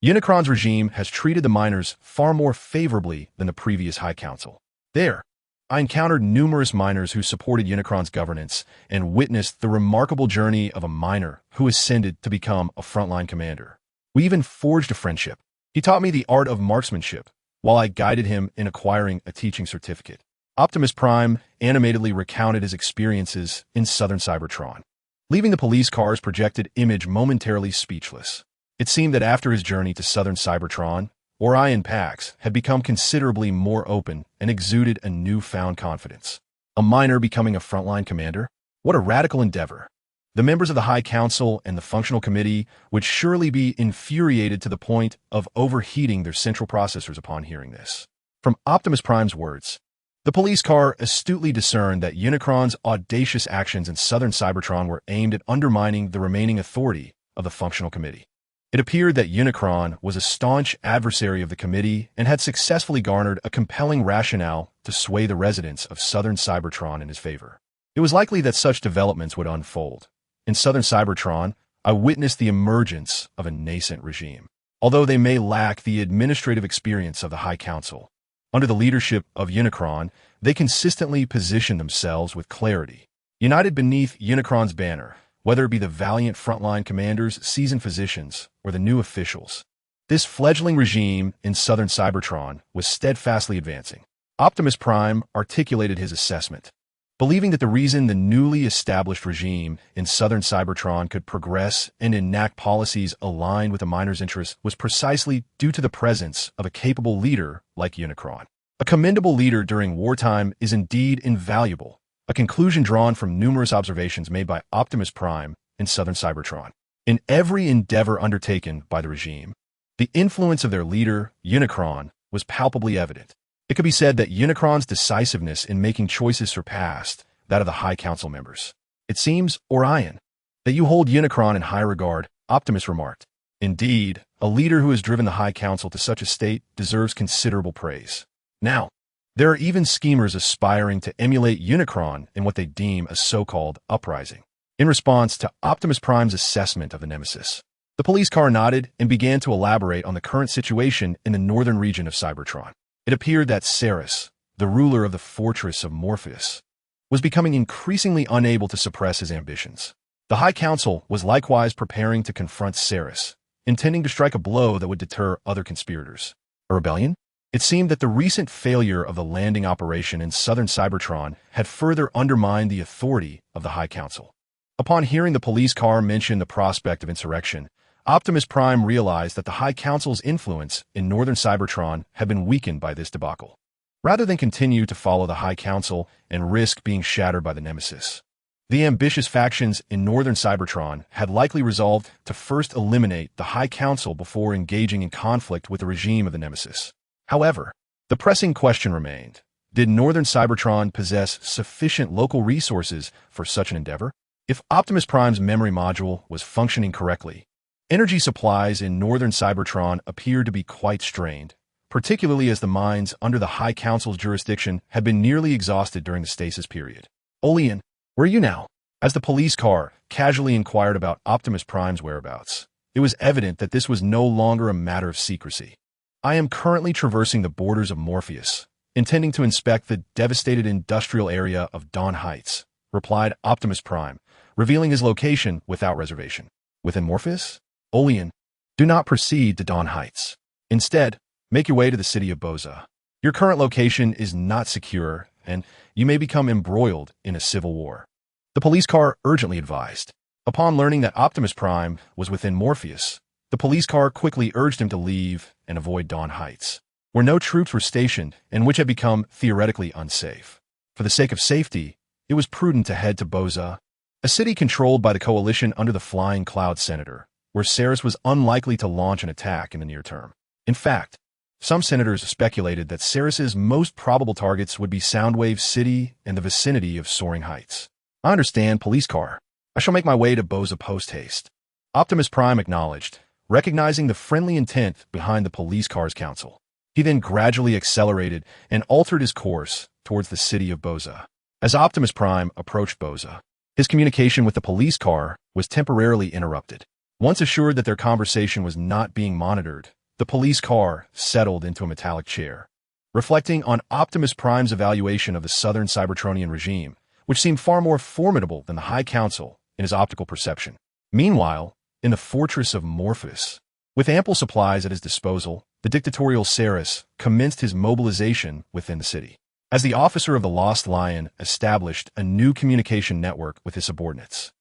Unicron's regime has treated the miners far more favorably than the previous High Council. There, I encountered numerous miners who supported Unicron's governance and witnessed the remarkable journey of a miner who ascended to become a frontline commander. We even forged a friendship. He taught me the art of marksmanship, while I guided him in acquiring a teaching certificate. Optimus Prime animatedly recounted his experiences in southern Cybertron, leaving the police car's projected image momentarily speechless. It seemed that after his journey to southern Cybertron, Orion Pax had become considerably more open and exuded a newfound confidence. A miner becoming a frontline commander? What a radical endeavor. The members of the High Council and the Functional Committee would surely be infuriated to the point of overheating their central processors upon hearing this. From Optimus Prime's words, the police car astutely discerned that Unicron's audacious actions in southern Cybertron were aimed at undermining the remaining authority of the Functional Committee. It appeared that Unicron was a staunch adversary of the committee and had successfully garnered a compelling rationale to sway the residents of southern Cybertron in his favor. It was likely that such developments would unfold. In southern Cybertron, I witnessed the emergence of a nascent regime. Although they may lack the administrative experience of the High Council, under the leadership of Unicron, they consistently position themselves with clarity. United beneath Unicron's banner, whether it be the valiant frontline commanders, seasoned physicians, or the new officials. This fledgling regime in southern Cybertron was steadfastly advancing. Optimus Prime articulated his assessment, believing that the reason the newly established regime in southern Cybertron could progress and enact policies aligned with the miners' interests was precisely due to the presence of a capable leader like Unicron. A commendable leader during wartime is indeed invaluable, a conclusion drawn from numerous observations made by Optimus Prime in southern Cybertron. In every endeavor undertaken by the regime, the influence of their leader, Unicron, was palpably evident. It could be said that Unicron's decisiveness in making choices surpassed that of the High Council members. It seems, Orion, that you hold Unicron in high regard, Optimus remarked. Indeed, a leader who has driven the High Council to such a state deserves considerable praise. Now, there are even schemers aspiring to emulate Unicron in what they deem a so-called uprising. In response to Optimus Prime's assessment of the nemesis, the police car nodded and began to elaborate on the current situation in the northern region of Cybertron. It appeared that Ceres, the ruler of the fortress of Morpheus, was becoming increasingly unable to suppress his ambitions. The High Council was likewise preparing to confront Ceres, intending to strike a blow that would deter other conspirators. A rebellion? It seemed that the recent failure of the landing operation in southern Cybertron had further undermined the authority of the High Council. Upon hearing the police car mention the prospect of insurrection, Optimus Prime realized that the High Council's influence in northern Cybertron had been weakened by this debacle. Rather than continue to follow the High Council and risk being shattered by the nemesis, the ambitious factions in northern Cybertron had likely resolved to first eliminate the High Council before engaging in conflict with the regime of the nemesis. However, the pressing question remained: did northern Cybertron possess sufficient local resources for such an endeavor? If Optimus Prime's memory module was functioning correctly, energy supplies in northern Cybertron appeared to be quite strained, particularly as the mines under the High Council's jurisdiction had been nearly exhausted during the stasis period. Olean, where are you now? As the police car casually inquired about Optimus Prime's whereabouts, it was evident that this was no longer a matter of secrecy. I am currently traversing the borders of Morpheus, intending to inspect the devastated industrial area of Dawn Heights, replied Optimus Prime, revealing his location without reservation. Within Morpheus? Olean, do not proceed to Dawn Heights. Instead, make your way to the city of Boza. Your current location is not secure, and you may become embroiled in a civil war. The police car urgently advised. Upon learning that Optimus Prime was within Morpheus, the police car quickly urged him to leave and avoid Dawn Heights, where no troops were stationed and which had become theoretically unsafe. For the sake of safety, it was prudent to head to Boza, a city controlled by the coalition under the Flying Cloud Senator, where Ceres was unlikely to launch an attack in the near term. In fact, some senators speculated that Ceres's most probable targets would be Soundwave City and the vicinity of Soaring Heights. I understand, police car. I shall make my way to Boza post-haste. Optimus Prime acknowledged, recognizing the friendly intent behind the police car's counsel. He then gradually accelerated and altered his course towards the city of Boza. As Optimus Prime approached Boza, his communication with the police car was temporarily interrupted. Once assured that their conversation was not being monitored, the police car settled into a metallic chair, reflecting on Optimus Prime's evaluation of the southern Cybertronian regime, which seemed far more formidable than the High Council in his optical perception. Meanwhile, in the fortress of Morpheus, with ample supplies at his disposal, the dictatorial Ceres commenced his mobilization within the city. As the officer of the Lost Lion established a new communication network with his subordinates,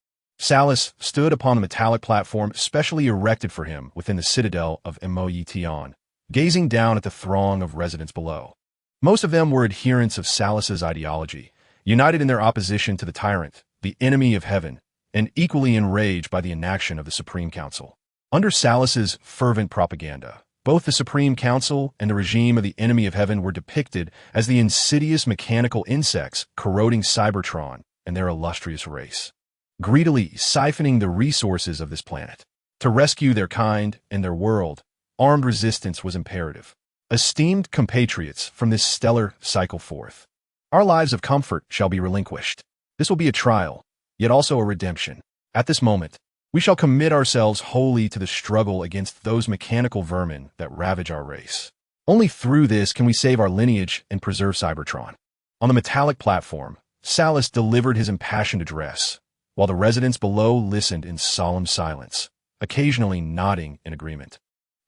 Salus stood upon the metallic platform specially erected for him within the citadel of Emoyetion, gazing down at the throng of residents below. Most of them were adherents of Salus's ideology, united in their opposition to the tyrant, the enemy of heaven, and equally enraged by the inaction of the Supreme Council. Under Salus's fervent propaganda, both the Supreme Council and the regime of the enemy of heaven were depicted as the insidious mechanical insects corroding Cybertron and their illustrious race, greedily siphoning the resources of this planet. To rescue their kind and their world, armed resistance was imperative. Esteemed compatriots from this stellar cycle forth, our lives of comfort shall be relinquished. This will be a trial, yet also a redemption. At this moment, we shall commit ourselves wholly to the struggle against those mechanical vermin that ravage our race. Only through this can we save our lineage and preserve Cybertron. On the metallic platform, Salus delivered his impassioned address, while the residents below listened in solemn silence, occasionally nodding in agreement,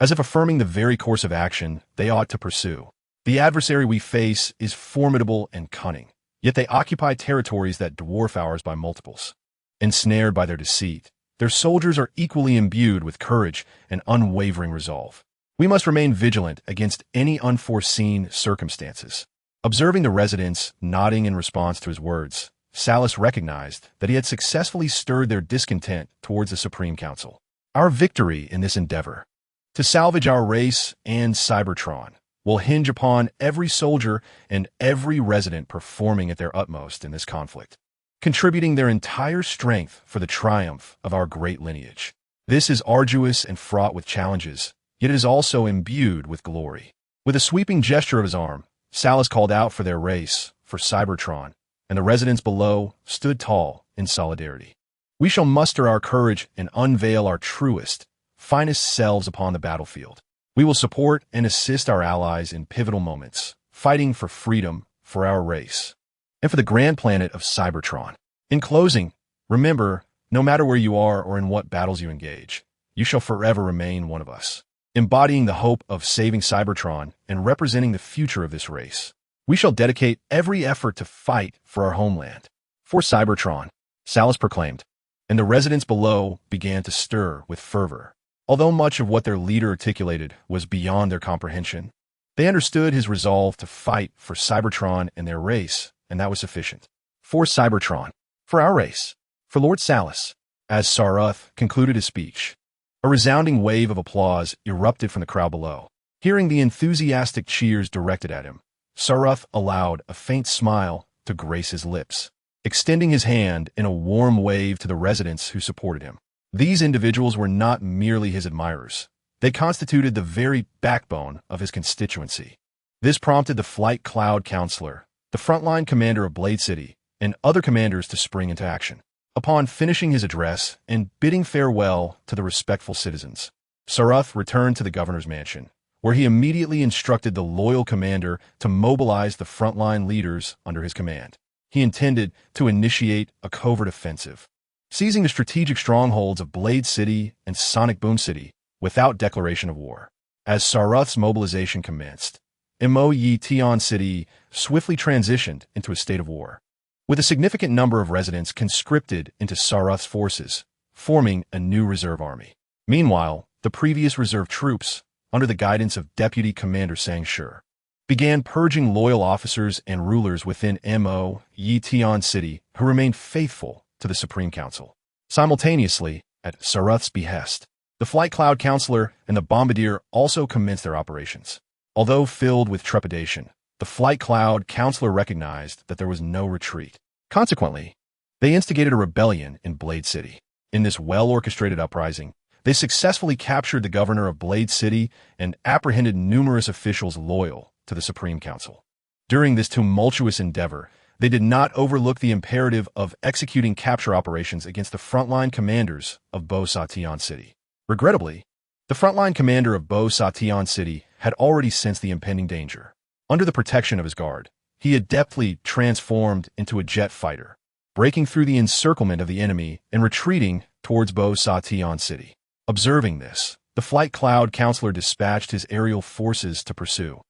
as if affirming the very course of action they ought to pursue. The adversary we face is formidable and cunning, yet they occupy territories that dwarf ours by multiples. Ensnared by their deceit, their soldiers are equally imbued with courage and unwavering resolve. We must remain vigilant against any unforeseen circumstances. Observing the residents nodding in response to his words, Salus recognized that he had successfully stirred their discontent towards the Supreme Council. Our victory in this endeavor to salvage our race and Cybertron will hinge upon every soldier and every resident performing at their utmost in this conflict, contributing their entire strength for the triumph of our great lineage. This is arduous and fraught with challenges, yet it is also imbued with glory. With a sweeping gesture of his arm, Salus called out for their race, for Cybertron, and the residents below stood tall in solidarity. We shall muster our courage and unveil our truest, finest selves upon the battlefield. We will support and assist our allies in pivotal moments, fighting for freedom, for our race, and for the grand planet of Cybertron. In closing, remember, no matter where you are or in what battles you engage, you shall forever remain one of us, embodying the hope of saving Cybertron and representing the future of this race. We shall dedicate every effort to fight for our homeland. For Cybertron, Salus proclaimed, and the residents below began to stir with fervor. Although much of what their leader articulated was beyond their comprehension, they understood his resolve to fight for Cybertron and their race, and that was sufficient. For Cybertron, for our race, for Lord Salus. As Saruth concluded his speech, a resounding wave of applause erupted from the crowd below. Hearing the enthusiastic cheers directed at him, Saruth allowed a faint smile to grace his lips, extending his hand in a warm wave to the residents who supported him. These individuals were not merely his admirers. They constituted the very backbone of his constituency. This prompted the Flight Cloud Counselor, the frontline commander of Blade City, and other commanders to spring into action. Upon finishing his address and bidding farewell to the respectful citizens, Saruth returned to the governor's mansion, where he immediately instructed the loyal commander to mobilize the frontline leaders under his command. He intended to initiate a covert offensive, seizing the strategic strongholds of Blade City and Sonic Boom City without declaration of war. As Saruth's mobilization commenced, Kaon City swiftly transitioned into a state of war, with a significant number of residents conscripted into Saruth's forces, forming a new reserve army. Meanwhile, the previous reserve troops, under the guidance of Deputy Commander Sang-Shur, began purging loyal officers and rulers within Kaon City who remained faithful to the Supreme Council. Simultaneously, at Saruth's behest, the Flight Cloud Counselor and the Bombardier also commenced their operations. Although filled with trepidation, the Flight Cloud Counselor recognized that there was no retreat. Consequently, they instigated a rebellion in Blade City. In this well-orchestrated uprising, they successfully captured the governor of Blade City and apprehended numerous officials loyal to the Supreme Council. During this tumultuous endeavor, they did not overlook the imperative of executing capture operations against the frontline commanders of Bo-Sation City. Regrettably, the frontline commander of Bo-Sation City had already sensed the impending danger. Under the protection of his guard, he adeptly transformed into a jet fighter, breaking through the encirclement of the enemy and retreating towards Bo-Sation City. Observing this, the Flight Cloud Counselor dispatched his aerial forces to pursue,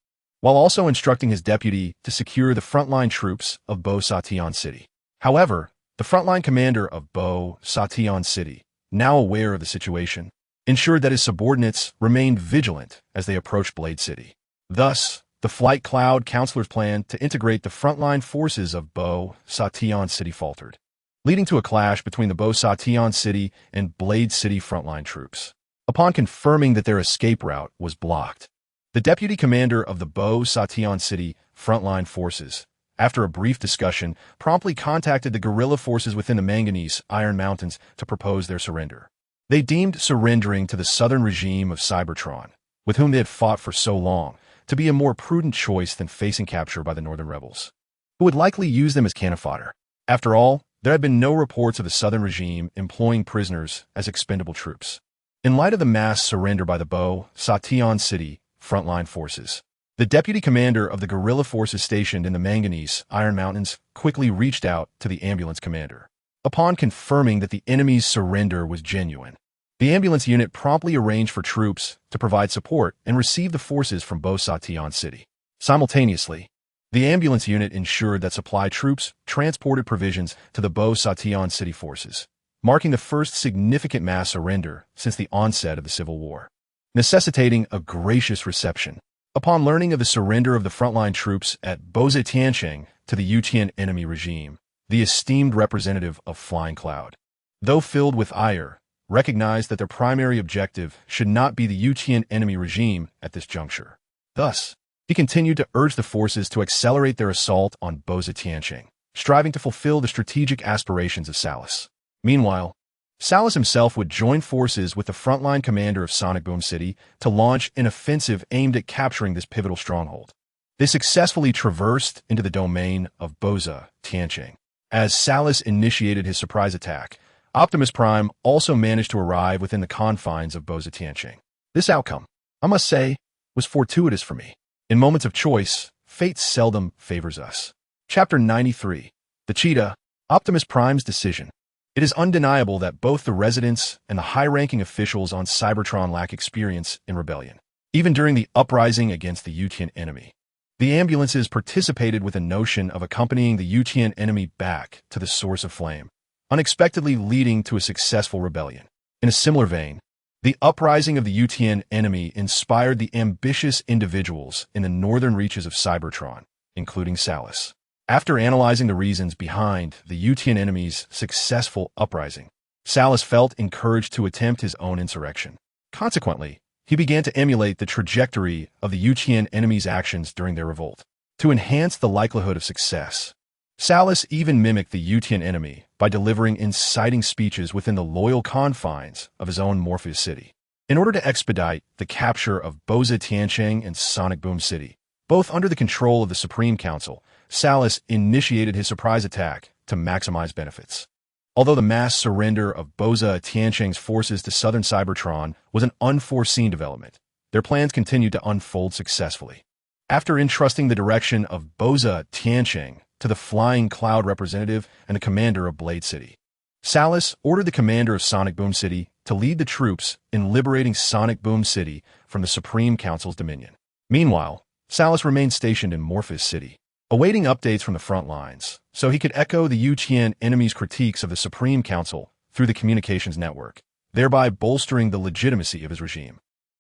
while also instructing his deputy to secure the frontline troops of Bo-Sation City. However, the frontline commander of Bo-Sation City, now aware of the situation, ensured that his subordinates remained vigilant as they approached Blade City. Thus, the Flight Cloud Counselor's plan to integrate the frontline forces of Bo-Sation City faltered, leading to a clash between the Bo-Sation City and Blade City frontline troops. Upon confirming that their escape route was blocked, the deputy commander of the Bo-Sation City frontline forces, after a brief discussion, promptly contacted the guerrilla forces within the Manganese Iron Mountains to propose their surrender. They deemed surrendering to the southern regime of Cybertron, with whom they had fought for so long, to be a more prudent choice than facing capture by the northern rebels, who would likely use them as cannon fodder. After all, there had been no reports of the southern regime employing prisoners as expendable troops. In light of the mass surrender by the Bo-Sation City frontline forces, the deputy commander of the guerrilla forces stationed in the Manganese Iron Mountains quickly reached out to the ambulance commander. Upon confirming that the enemy's surrender was genuine, the ambulance unit promptly arranged for troops to provide support and receive the forces from Bo-Sation City. Simultaneously, the ambulance unit ensured that supply troops transported provisions to the Bo-Sation City forces, marking the first significant mass surrender since the onset of the Civil War, necessitating a gracious reception. Upon learning of the surrender of the frontline troops at Bo-Station to the Utian enemy regime, the esteemed representative of Flying Cloud, though filled with ire, recognized that their primary objective should not be the Utian enemy regime at this juncture. Thus, he continued to urge the forces to accelerate their assault on Bo-Station, striving to fulfill the strategic aspirations of Salus. Meanwhile, Salus himself would join forces with the frontline commander of Sonic Boom City to launch an offensive aimed at capturing this pivotal stronghold. They successfully traversed into the domain of Bo-Sation. As Salus initiated his surprise attack, Optimus Prime also managed to arrive within the confines of Bo-Sation. This outcome, I must say, was fortuitous for me. In moments of choice, fate seldom favors us. Chapter 93. The Cheetah, Optimus Prime's Decision. It is undeniable that both the residents and the high-ranking officials on Cybertron lack experience in rebellion. Even during the uprising against the Utian enemy, the ambulances participated with a notion of accompanying the Utian enemy back to the source of flame, unexpectedly leading to a successful rebellion. In a similar vein, the uprising of the Utian enemy inspired the ambitious individuals in the northern reaches of Cybertron, including Salus. After analyzing the reasons behind the Utian enemy's successful uprising, Salus felt encouraged to attempt his own insurrection. Consequently, he began to emulate the trajectory of the Utian enemy's actions during their revolt. To enhance the likelihood of success, Salus even mimicked the Utian enemy by delivering inciting speeches within the loyal confines of his own Morpheus City. In order to expedite the capture of Bo-Sation and Sonic Boom City, both under the control of the Supreme Council, Salus initiated his surprise attack to maximize benefits. Although the mass surrender of Bo-Sation's forces to southern Cybertron was an unforeseen development, their plans continued to unfold successfully. After entrusting the direction of Bo-Sation to the Flying Cloud representative and the commander of Blade City, Salus ordered the commander of Sonic Boom City to lead the troops in liberating Sonic Boom City from the Supreme Council's dominion. Meanwhile, Salus remained stationed in Morpheus City, awaiting updates from the front lines, so he could echo the Utian enemy's critiques of the Supreme Council through the communications network, thereby bolstering the legitimacy of his regime.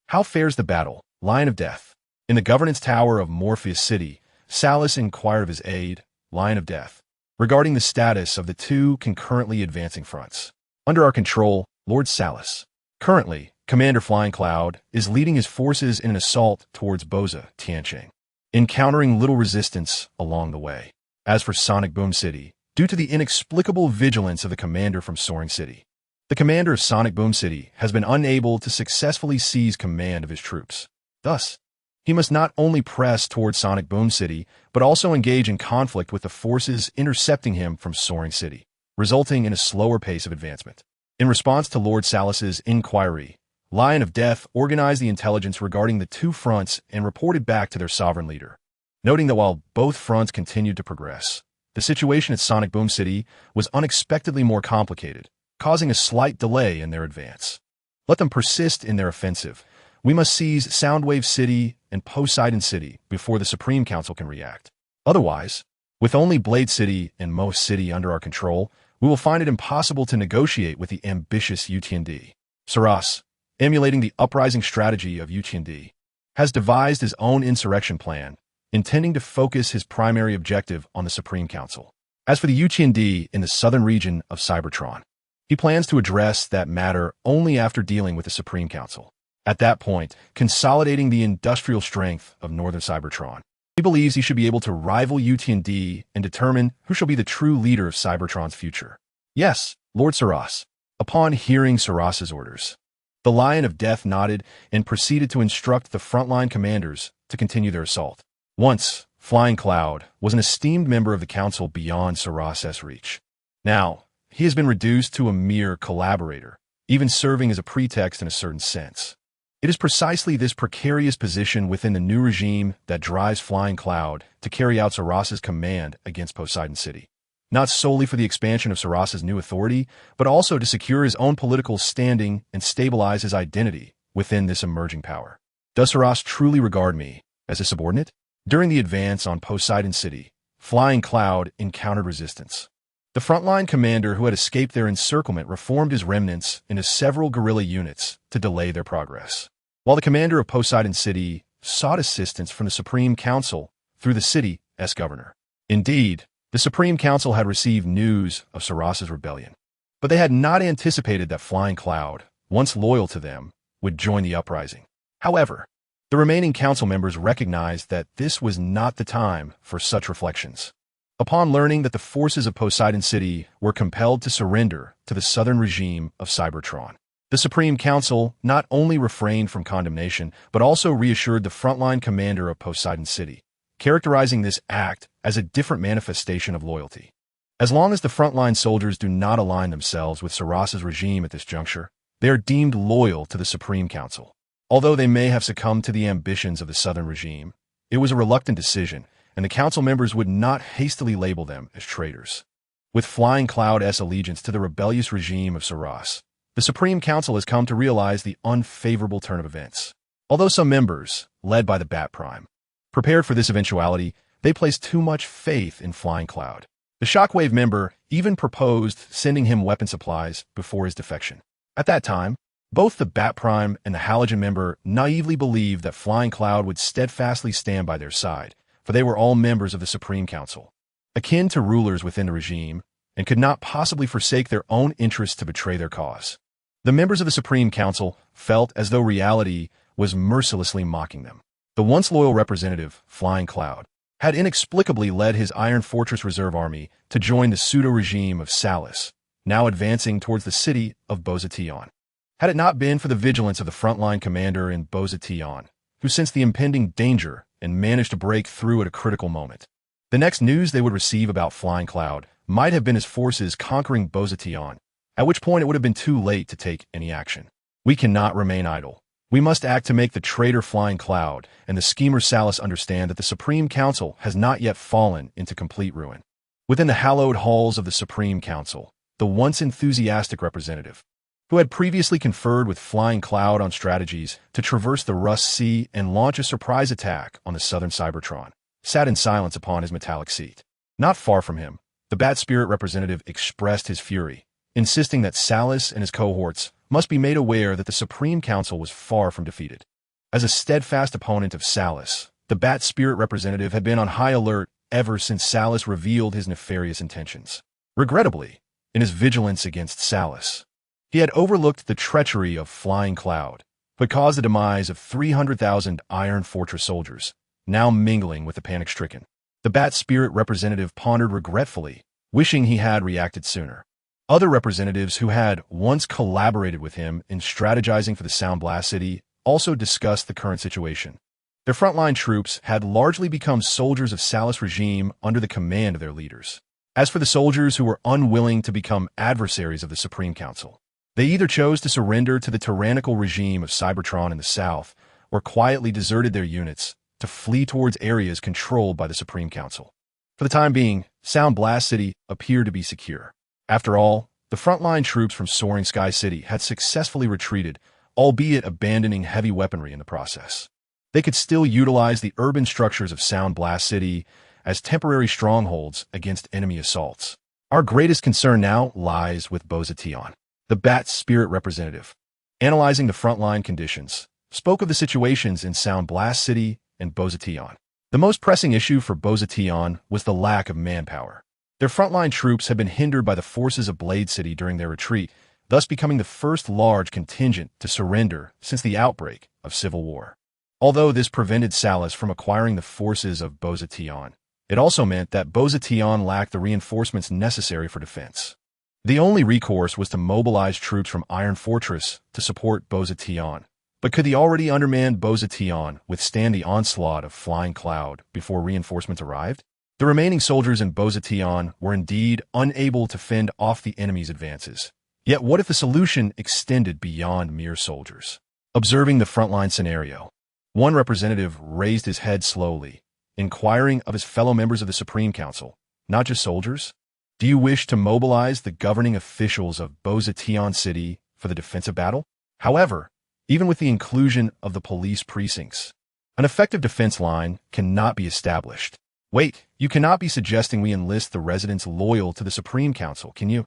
How fares the battle, Lion of Death? In the governance tower of Morpheus City, Salus inquired of his aide, Lion of Death, regarding the status of the two concurrently advancing fronts. Under our control, Lord Salus. Currently, Commander Flying Cloud is leading his forces in an assault towards Bo-Sation, encountering little resistance along the way. As for Sonic Boom City, due to the inexplicable vigilance of the commander from Soaring City, the commander of Sonic Boom City has been unable to successfully seize command of his troops. Thus, he must not only press towards Sonic Boom City, but also engage in conflict with the forces intercepting him from Soaring City, resulting in a slower pace of advancement. In response to Lord Salus's inquiry, Lion of Death organized the intelligence regarding the two fronts and reported back to their sovereign leader, noting that while both fronts continued to progress, the situation at Sonic Boom City was unexpectedly more complicated, causing a slight delay in their advance. Let them persist in their offensive. We must seize Soundwave City and Poseidon City before the Supreme Council can react. Otherwise, with only Blade City and Moe City under our control, we will find it impossible to negotiate with the ambitious UTND. Saras, emulating the uprising strategy of UTND, has devised his own insurrection plan, intending to focus his primary objective on the Supreme Council. As for the UTND in the southern region of Cybertron, he plans to address that matter only after dealing with the Supreme Council. At that point, consolidating the industrial strength of northern Cybertron, he believes he should be able to rival UTND and determine who shall be the true leader of Cybertron's future. Yes, Lord Saras, Upon hearing Saras's orders, the Lion of Death nodded and proceeded to instruct the frontline commanders to continue their assault. Once, Flying Cloud was an esteemed member of the Council beyond Saras's reach. Now, he has been reduced to a mere collaborator, even serving as a pretext in a certain sense. It is precisely this precarious position within the new regime that drives Flying Cloud to carry out Saras's command against Poseidon City. Not solely for the expansion of Saras's new authority, but also to secure his own political standing and stabilize his identity within this emerging power. Does Saras truly regard me as a subordinate? During the advance on Poseidon City, Flying Cloud encountered resistance. The frontline commander who had escaped their encirclement reformed his remnants into several guerrilla units to delay their progress, while the commander of Poseidon City sought assistance from the Supreme Council through the city's governor. Indeed, the Supreme Council had received news of Saras's rebellion, but they had not anticipated that Flying Cloud, once loyal to them, would join the Uprising. However, the remaining council members recognized that this was not the time for such reflections. Upon learning that the forces of Poseidon City were compelled to surrender to the southern regime of Cybertron, the Supreme Council not only refrained from condemnation, but also reassured the frontline commander of Poseidon City, characterizing this act as a different manifestation of loyalty. As long as the frontline soldiers do not align themselves with Saras's regime at this juncture, they are deemed loyal to the Supreme Council. Although they may have succumbed to the ambitions of the southern regime, it was a reluctant decision, and the council members would not hastily label them as traitors. With Flying Cloud's allegiance to the rebellious regime of Saras, the Supreme Council has come to realize the unfavorable turn of events. Although some members, led by the Bat Prime, prepared for this eventuality, they placed too much faith in Flying Cloud. The Shockwave member even proposed sending him weapon supplies before his defection. At that time, both the Bat Prime and the Halogen member naively believed that Flying Cloud would steadfastly stand by their side, for they were all members of the Supreme Council, akin to rulers within the regime, and could not possibly forsake their own interests to betray their cause. The members of the Supreme Council felt as though reality was mercilessly mocking them. The once loyal representative, Flying Cloud, had inexplicably led his Iron Fortress Reserve Army to join the pseudo-regime of Salus, now advancing towards the city of Bozation. Had it not been for the vigilance of the frontline commander in Bozation, who sensed the impending danger and managed to break through at a critical moment, the next news they would receive about Flying Cloud might have been his forces conquering Bozation, at which point it would have been too late to take any action. We cannot remain idle. We must act to make the traitor Flying Cloud and the schemer Salus understand that the Supreme Council has not yet fallen into complete ruin. Within the hallowed halls of the Supreme Council, the once enthusiastic representative, who had previously conferred with Flying Cloud on strategies to traverse the Rust Sea and launch a surprise attack on the southern Cybertron, sat in silence upon his metallic seat. Not far from him, the Bat Spirit representative expressed his fury, insisting that Salus and his cohorts must be made aware that the Supreme Council was far from defeated. As a steadfast opponent of Salus, the Bat Spirit representative had been on high alert ever since Salus revealed his nefarious intentions. Regrettably, in his vigilance against Salus, he had overlooked the treachery of Flying Cloud, but caused the demise of 300,000 Iron Fortress soldiers, now mingling with the panic-stricken. The Bat Spirit representative pondered regretfully, wishing he had reacted sooner. Other representatives who had once collaborated with him in strategizing for the Sound Blast City also discussed the current situation. Their frontline troops had largely become soldiers of Salus' regime under the command of their leaders. As for the soldiers who were unwilling to become adversaries of the Supreme Council, they either chose to surrender to the tyrannical regime of Cybertron in the south, or quietly deserted their units to flee towards areas controlled by the Supreme Council. For the time being, Sound Blast City appeared to be secure. After all, the frontline troops from Soaring Sky City had successfully retreated, albeit abandoning heavy weaponry in the process. They could still utilize the urban structures of Sound Blast City as temporary strongholds against enemy assaults. Our greatest concern now lies with Bozation. The Bat Spirit representative, analyzing the frontline conditions, spoke of the situations in Sound Blast City and Bozation. The most pressing issue for Bozation was the lack of manpower. Their frontline troops had been hindered by the forces of Blade City during their retreat, thus becoming the first large contingent to surrender since the outbreak of civil war. Although this prevented Salus from acquiring the forces of Bozation, it also meant that Bozation lacked the reinforcements necessary for defense. The only recourse was to mobilize troops from Iron Fortress to support Kaon. But could the already undermanned Kaon withstand the onslaught of Flying Cloud before reinforcements arrived? The remaining soldiers in Kaon were indeed unable to fend off the enemy's advances. Yet what if the solution extended beyond mere soldiers? Observing the frontline scenario, one representative raised his head slowly, inquiring of his fellow members of the Supreme Council, not just soldiers. Do you wish to mobilize the governing officials of Kaon City for the defensive battle? However, even with the inclusion of the police precincts, an effective defense line cannot be established. Wait, you cannot be suggesting we enlist the residents loyal to the Supreme Council, can you?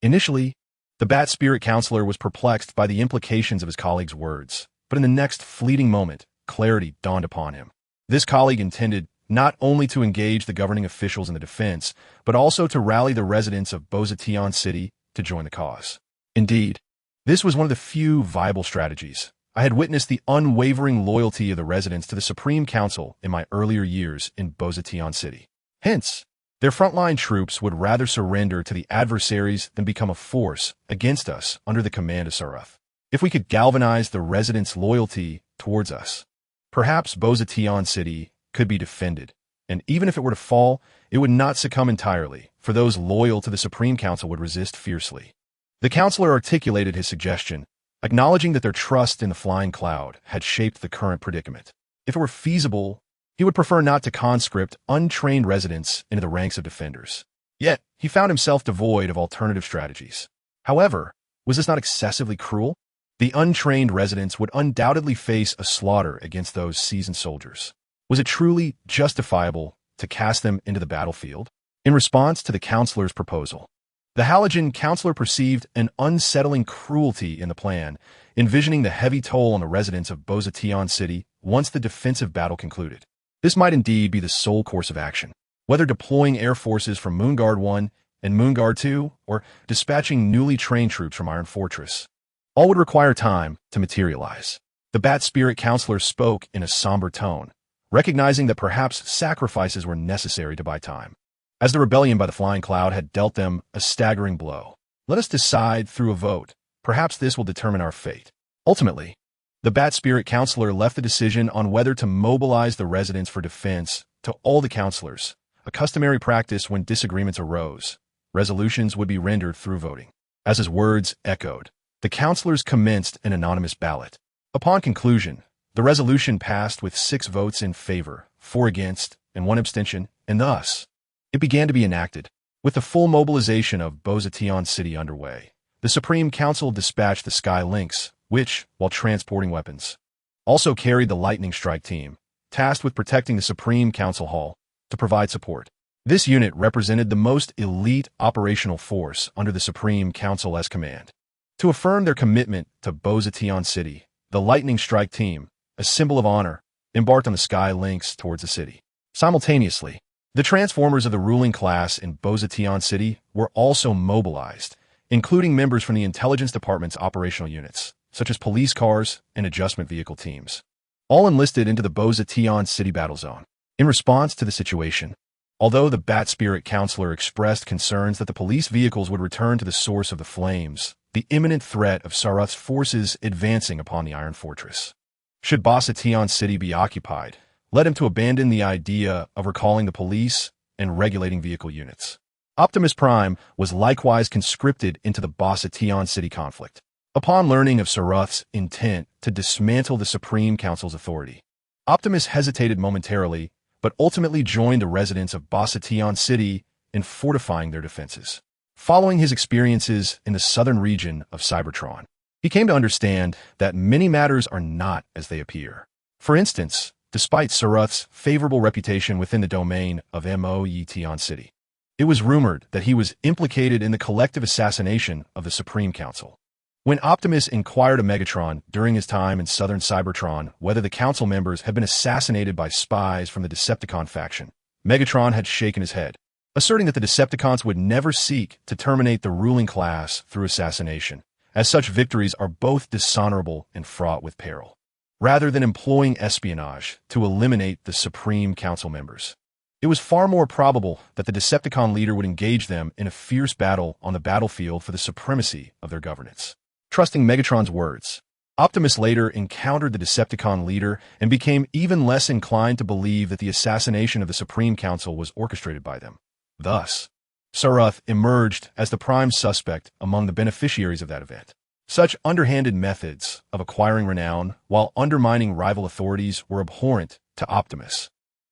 Initially, the Bat Spirit Counselor was perplexed by the implications of his colleague's words, but in the next fleeting moment, clarity dawned upon him. This colleague intended not only to engage the governing officials in the defense, but also to rally the residents of Kaon City to join the cause. Indeed, this was one of the few viable strategies. I had witnessed the unwavering loyalty of the residents to the Supreme Council in my earlier years in Kaon City. Hence, their frontline troops would rather surrender to the adversaries than become a force against us under the command of Sarath. If we could galvanize the residents' loyalty towards us, perhaps Kaon City could be defended, and even if it were to fall, it would not succumb entirely, for those loyal to the Supreme Council would resist fiercely. The counselor articulated his suggestion, acknowledging that their trust in the Flying Cloud had shaped the current predicament. If it were feasible, he would prefer not to conscript untrained residents into the ranks of defenders. Yet, he found himself devoid of alternative strategies. However, was this not excessively cruel? The untrained residents would undoubtedly face a slaughter against those seasoned soldiers. Was it truly justifiable to cast them into the battlefield? In response to the counselor's proposal, the Halogen counselor perceived an unsettling cruelty in the plan, envisioning the heavy toll on the residents of Kaon City once the defensive battle concluded. This might indeed be the sole course of action, whether deploying air forces from Moonguard 1 and Moonguard 2 or dispatching newly trained troops from Iron Fortress. All would require time to materialize. The Bat Spirit Counselor spoke in a somber tone, recognizing that perhaps sacrifices were necessary to buy time, as the rebellion by the Flying Cloud had dealt them a staggering blow. Let us decide through a vote. Perhaps this will determine our fate. Ultimately, the Bat Spirit Counselor left the decision on whether to mobilize the residents for defense to all the counselors, a customary practice when disagreements arose. Resolutions would be rendered through voting. As his words echoed, the counselors commenced an anonymous ballot. Upon conclusion, the resolution passed with 6 votes in favor, 4 against, and 1 abstention, and thus, it began to be enacted. With the full mobilization of Kaon City underway, the Supreme Council dispatched the Sky Lynx, which, while transporting weapons, also carried the Lightning Strike team, tasked with protecting the Supreme Council Hall, to provide support. This unit represented the most elite operational force under the Supreme Council's command. To affirm their commitment to Kaon City, the Lightning Strike team, a symbol of honor, embarked on the Sky Lynx towards the city. Simultaneously, the transformers of the ruling class in Kaon City were also mobilized, including members from the Intelligence Department's operational units, such as police cars and adjustment vehicle teams, all enlisted into the Kaon City battle zone. In response to the situation, although the Bat Spirit Counselor expressed concerns that the police vehicles would return to the source of the flames, the imminent threat of Sarath's forces advancing upon the Iron Fortress. Should Kaon City be occupied, led him to abandon the idea of recalling the police and regulating vehicle units. Optimus Prime was likewise conscripted into the Kaon City conflict. Upon learning of Sarath's intent to dismantle the Supreme Council's authority, Optimus hesitated momentarily, but ultimately joined the residents of Kaon City in fortifying their defenses. Following his experiences in the southern region of Cybertron, he came to understand that many matters are not as they appear. For instance, despite Sarath's favorable reputation within the domain of Kaon City, it was rumored that he was implicated in the collective assassination of the Supreme Council. When Optimus inquired of Megatron during his time in southern Cybertron whether the council members had been assassinated by spies from the Decepticon faction, Megatron had shaken his head, asserting that the Decepticons would never seek to terminate the ruling class through assassination, as such victories are both dishonorable and fraught with peril, rather than employing espionage to eliminate the Supreme Council members. It was far more probable that the Decepticon leader would engage them in a fierce battle on the battlefield for the supremacy of their governance. Trusting Megatron's words, Optimus later encountered the Decepticon leader and became even less inclined to believe that the assassination of the Supreme Council was orchestrated by them. Thus, Saruth emerged as the prime suspect among the beneficiaries of that event. Such underhanded methods of acquiring renown while undermining rival authorities were abhorrent to Optimus,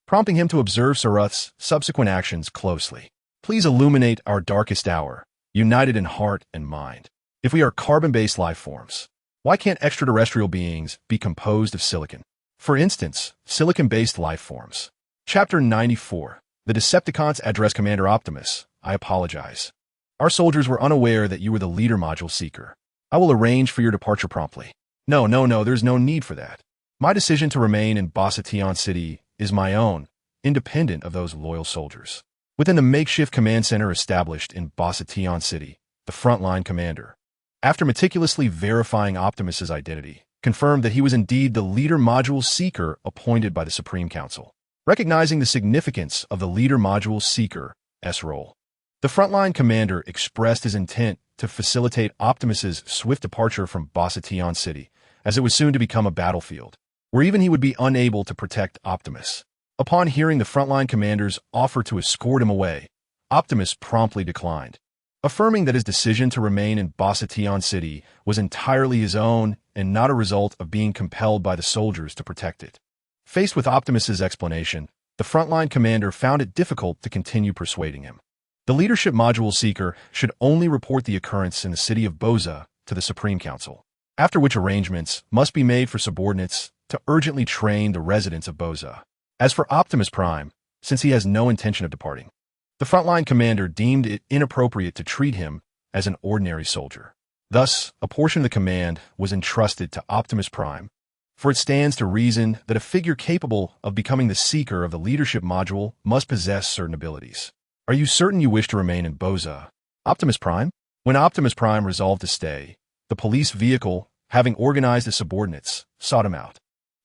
prompting him to observe Saruth's subsequent actions closely. Please illuminate our darkest hour, united in heart and mind. If we are carbon-based life forms, why can't extraterrestrial beings be composed of silicon? For instance, silicon-based life forms. Chapter 94. The Decepticons address Commander Optimus. I apologize. Our soldiers were unaware that you were the leader module seeker. I will arrange for your departure promptly. No, there's no need for that. My decision to remain in Bastion City is my own, independent of those loyal soldiers. Within the makeshift command center established in Bastion City, the frontline commander, after meticulously verifying Optimus's identity, confirmed that he was indeed the leader module seeker appointed by the Supreme Council. Recognizing the significance of the leader module seeker's role, the frontline commander expressed his intent to facilitate Optimus's swift departure from Bastion City, as it was soon to become a battlefield, where even he would be unable to protect Optimus. Upon hearing the frontline commander's offer to escort him away, Optimus promptly declined, affirming that his decision to remain in Bastion City was entirely his own and not a result of being compelled by the soldiers to protect it. Faced with Optimus's explanation, the frontline commander found it difficult to continue persuading him. The leadership module seeker should only report the occurrence in the city of Boza to the Supreme Council, after which arrangements must be made for subordinates to urgently train the residents of Boza. As for Optimus Prime, since he has no intention of departing, the frontline commander deemed it inappropriate to treat him as an ordinary soldier. Thus, a portion of the command was entrusted to Optimus Prime, for it stands to reason that a figure capable of becoming the seeker of the leadership module must possess certain abilities. Are you certain you wish to remain in Boza, Optimus Prime? When Optimus Prime resolved to stay, the police vehicle, having organized the subordinates, sought him out.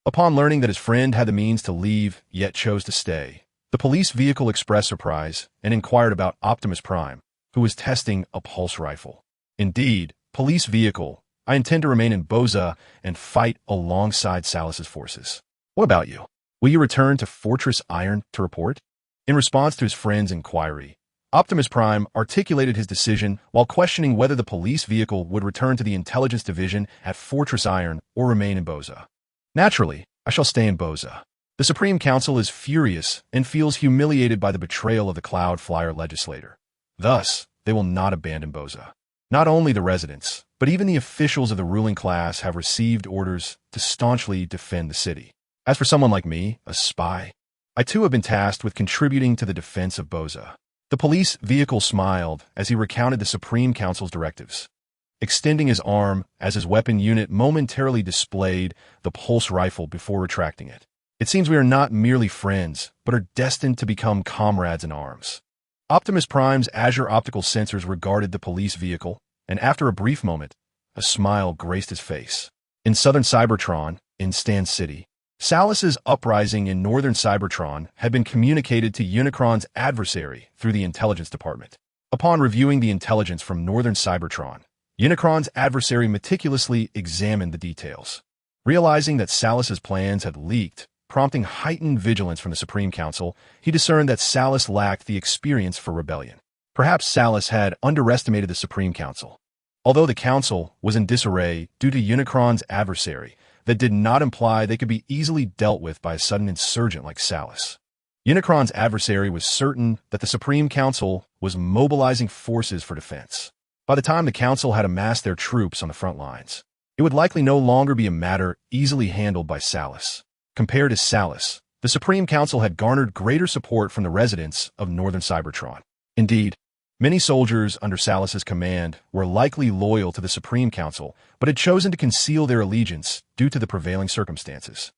Upon learning that his friend had the means to leave yet chose to stay, the police vehicle expressed surprise and inquired about Optimus Prime, who was testing a pulse rifle. Indeed, police vehicle, I intend to remain in Boza and fight alongside Salus's forces. What about you? Will you return to Fortress Iron to report? In response to his friend's inquiry, Optimus Prime articulated his decision while questioning whether the police vehicle would return to the intelligence division at Fortress Iron or remain in Boza. Naturally, I shall stay in Boza. The Supreme Council is furious and feels humiliated by the betrayal of the Cloud Flyer legislator. Thus, they will not abandon Boza. Not only the residents, but even the officials of the ruling class have received orders to staunchly defend the city. As for someone like me, a spy, I too have been tasked with contributing to the defense of Boza. The police vehicle smiled as he recounted the Supreme Council's directives, extending his arm as his weapon unit momentarily displayed the pulse rifle before retracting it. It seems we are not merely friends, but are destined to become comrades in arms. Optimus Prime's Azure optical sensors regarded the police vehicle, and after a brief moment, a smile graced his face. In southern Cybertron, in Stan City, Salus's uprising in northern Cybertron had been communicated to Unicron's adversary through the intelligence department. Upon reviewing the intelligence from northern Cybertron, Unicron's adversary meticulously examined the details. Realizing that Salus's plans had leaked, prompting heightened vigilance from the Supreme Council, he discerned that Salus lacked the experience for rebellion. Perhaps Salus had underestimated the Supreme Council. Although the Council was in disarray due to Unicron's adversary, that did not imply they could be easily dealt with by a sudden insurgent like Salus. Unicron's adversary was certain that the Supreme Council was mobilizing forces for defense. By the time the Council had amassed their troops on the front lines, it would likely no longer be a matter easily handled by Salus. Compared to Salus, the Supreme Council had garnered greater support from the residents of northern Cybertron. Indeed, many soldiers under Salus's command were likely loyal to the Supreme Council, but had chosen to conceal their allegiance due to the prevailing circumstances.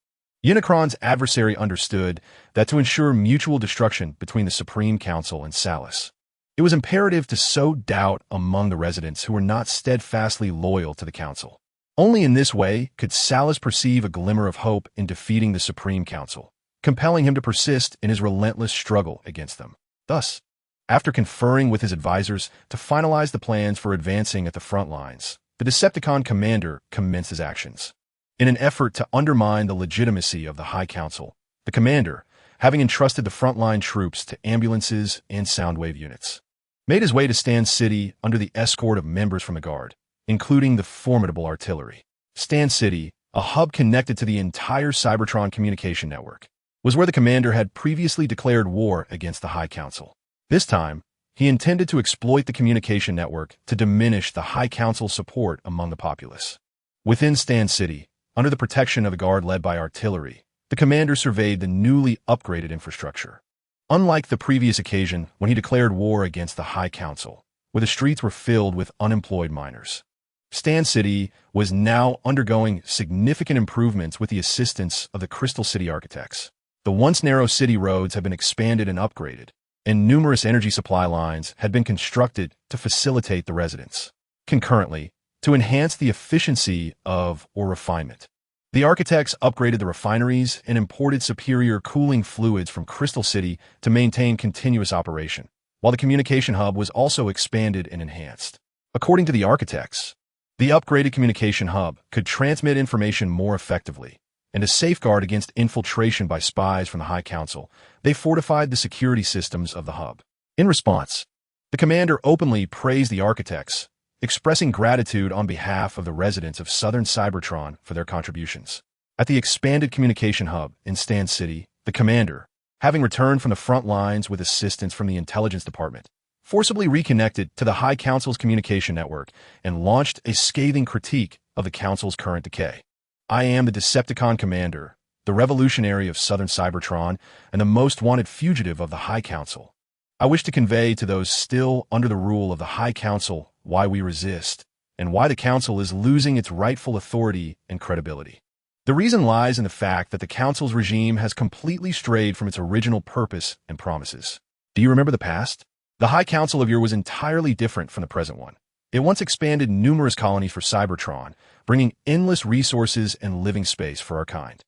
Unicron's adversary understood that to ensure mutual destruction between the Supreme Council and Salus, it was imperative to sow doubt among the residents who were not steadfastly loyal to the Council. Only in this way could Salus perceive a glimmer of hope in defeating the Supreme Council, compelling him to persist in his relentless struggle against them. Thus, after conferring with his advisors to finalize the plans for advancing at the front lines, the Decepticon commander commences actions. In an effort to undermine the legitimacy of the High Council, the commander, having entrusted the frontline troops to ambulances and soundwave units, made his way to Stan City under the escort of members from the Guard, including the formidable artillery. Stan City, a hub connected to the entire Cybertron communication network, was where the commander had previously declared war against the High Council. This time, he intended to exploit the communication network to diminish the High Council's support among the populace. Within Stan City, under the protection of the Guard led by artillery, the commander surveyed the newly upgraded infrastructure. Unlike the previous occasion when he declared war against the High Council, where the streets were filled with unemployed miners, Stan City was now undergoing significant improvements with the assistance of the Crystal City architects. The once narrow city roads had been expanded and upgraded, and numerous energy supply lines had been constructed to facilitate the residents. Concurrently, to enhance the efficiency of or refinement, the architects upgraded the refineries and imported superior cooling fluids from Crystal City to maintain continuous operation, while the communication hub was also expanded and enhanced. According to the architects, the upgraded communication hub could transmit information more effectively, and to safeguard against infiltration by spies from the High Council, they fortified the security systems of the hub. In response, the commander openly praised the architects, expressing gratitude on behalf of the residents of Southern Cybertron for their contributions. At the expanded communication hub in Stan City, the commander, having returned from the front lines with assistance from the intelligence department, forcibly reconnected to the High Council's communication network and launched a scathing critique of the Council's current decay. I am the Decepticon commander, the revolutionary of Southern Cybertron, and the most wanted fugitive of the High Council. I wish to convey to those still under the rule of the High Council why we resist, and why the Council is losing its rightful authority and credibility. The reason lies in the fact that the Council's regime has completely strayed from its original purpose and promises. Do you remember the past? The High Council of yore was entirely different from the present one. It once expanded numerous colonies for Cybertron, bringing endless resources and living space for our kind.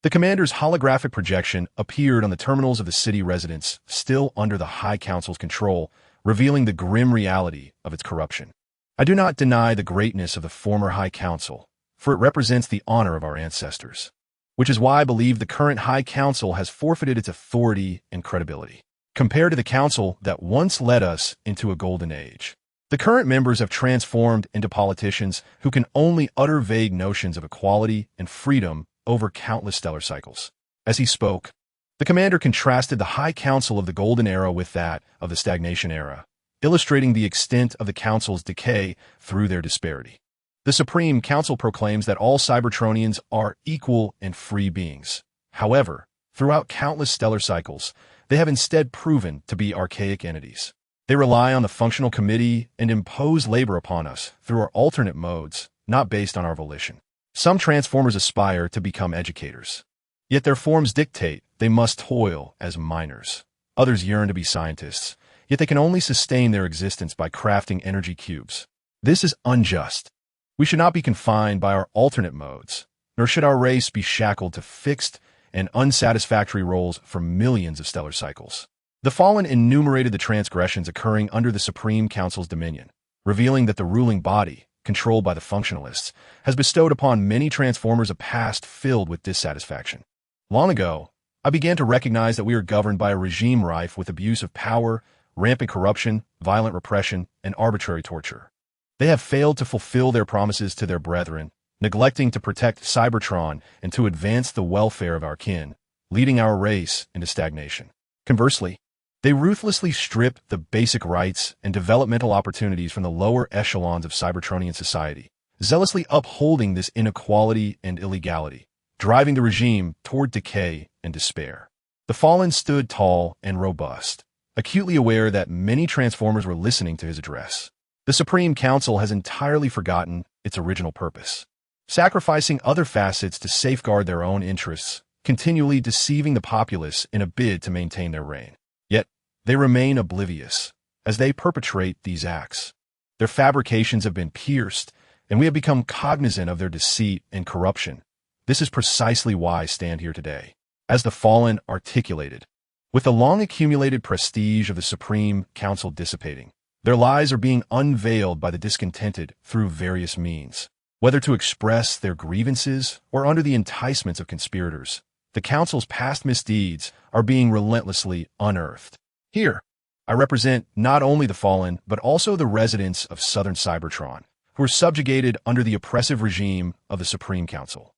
The commander's holographic projection appeared on the terminals of the city residents still under the High Council's control, revealing the grim reality of its corruption. I do not deny the greatness of the former High Council, for it represents the honor of our ancestors, which is why I believe the current High Council has forfeited its authority and credibility, compared to the Council that once led us into a golden age. The current members have transformed into politicians who can only utter vague notions of equality and freedom over countless stellar cycles. As he spoke, the commander contrasted the High Council of the Golden Era with that of the Stagnation Era, illustrating the extent of the Council's decay through their disparity. The Supreme Council proclaims that all Cybertronians are equal and free beings. However, throughout countless stellar cycles, they have instead proven to be archaic entities. They rely on the functional committee and impose labor upon us through our alternate modes, not based on our volition. Some transformers aspire to become educators, yet their forms dictate they must toil as miners. Others yearn to be scientists, yet they can only sustain their existence by crafting energy cubes. This is unjust. We should not be confined by our alternate modes, nor should our race be shackled to fixed and unsatisfactory roles for millions of stellar cycles. The Fallen enumerated the transgressions occurring under the Supreme Council's dominion, revealing that the ruling body, controlled by the functionalists, has bestowed upon many transformers a past filled with dissatisfaction. Long ago, I began to recognize that we are governed by a regime rife with abuse of power, rampant corruption, violent repression, and arbitrary torture. They have failed to fulfill their promises to their brethren, neglecting to protect Cybertron and to advance the welfare of our kin, leading our race into stagnation. Conversely, they ruthlessly strip the basic rights and developmental opportunities from the lower echelons of Cybertronian society, zealously upholding this inequality and illegality, driving the regime toward decay and despair. The Fallen stood tall and robust, acutely aware that many transformers were listening to his address. The Supreme Council has entirely forgotten its original purpose, sacrificing other facets to safeguard their own interests, continually deceiving the populace in a bid to maintain their reign. Yet, they remain oblivious as they perpetrate these acts. Their fabrications have been pierced, and we have become cognizant of their deceit and corruption. This is precisely why I stand here today. as the Fallen articulated. With the long-accumulated prestige of the Supreme Council dissipating, their lies are being unveiled by the discontented through various means. Whether to express their grievances or under the enticements of conspirators, the Council's past misdeeds are being relentlessly unearthed. Here, I represent not only the Fallen, but also the residents of southern Cybertron, who are subjugated under the oppressive regime of the Supreme Council.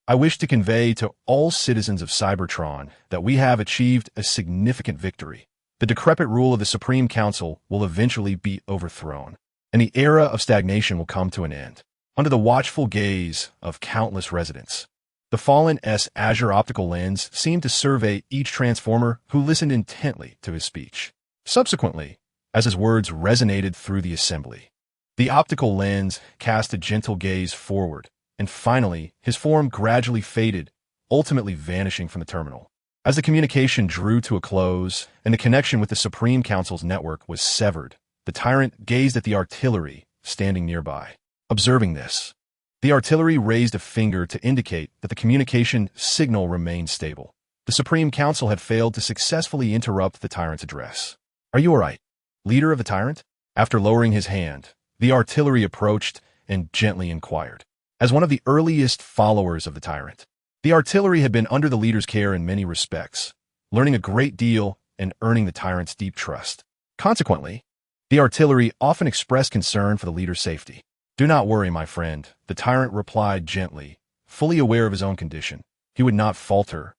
I wish to convey to all citizens of Cybertron that we have achieved a significant victory. The decrepit rule of the Supreme Council will eventually be overthrown, and the era of stagnation will come to an end. Under the watchful gaze of countless residents, the Fallen's azure optical lens seemed to survey each transformer who listened intently to his speech. Subsequently, as his words resonated through the assembly, the optical lens cast a gentle gaze forward, and finally, his form gradually faded, ultimately vanishing from the terminal. As the communication drew to a close and the connection with the Supreme Council's network was severed, the tyrant gazed at the artillery standing nearby. Observing this, the artillery raised a finger to indicate that the communication signal remained stable. The Supreme Council had failed to successfully interrupt the tyrant's address. "Are you all right, leader of the tyrant?" After lowering his hand, the artillery approached and gently inquired. As one of the earliest followers of the tyrant, the artillery had been under the leader's care in many respects, learning a great deal and earning the tyrant's deep trust. Consequently, the artillery often expressed concern for the leader's safety. "Do not worry, my friend," the tyrant replied gently, fully aware of his own condition. He would not falter,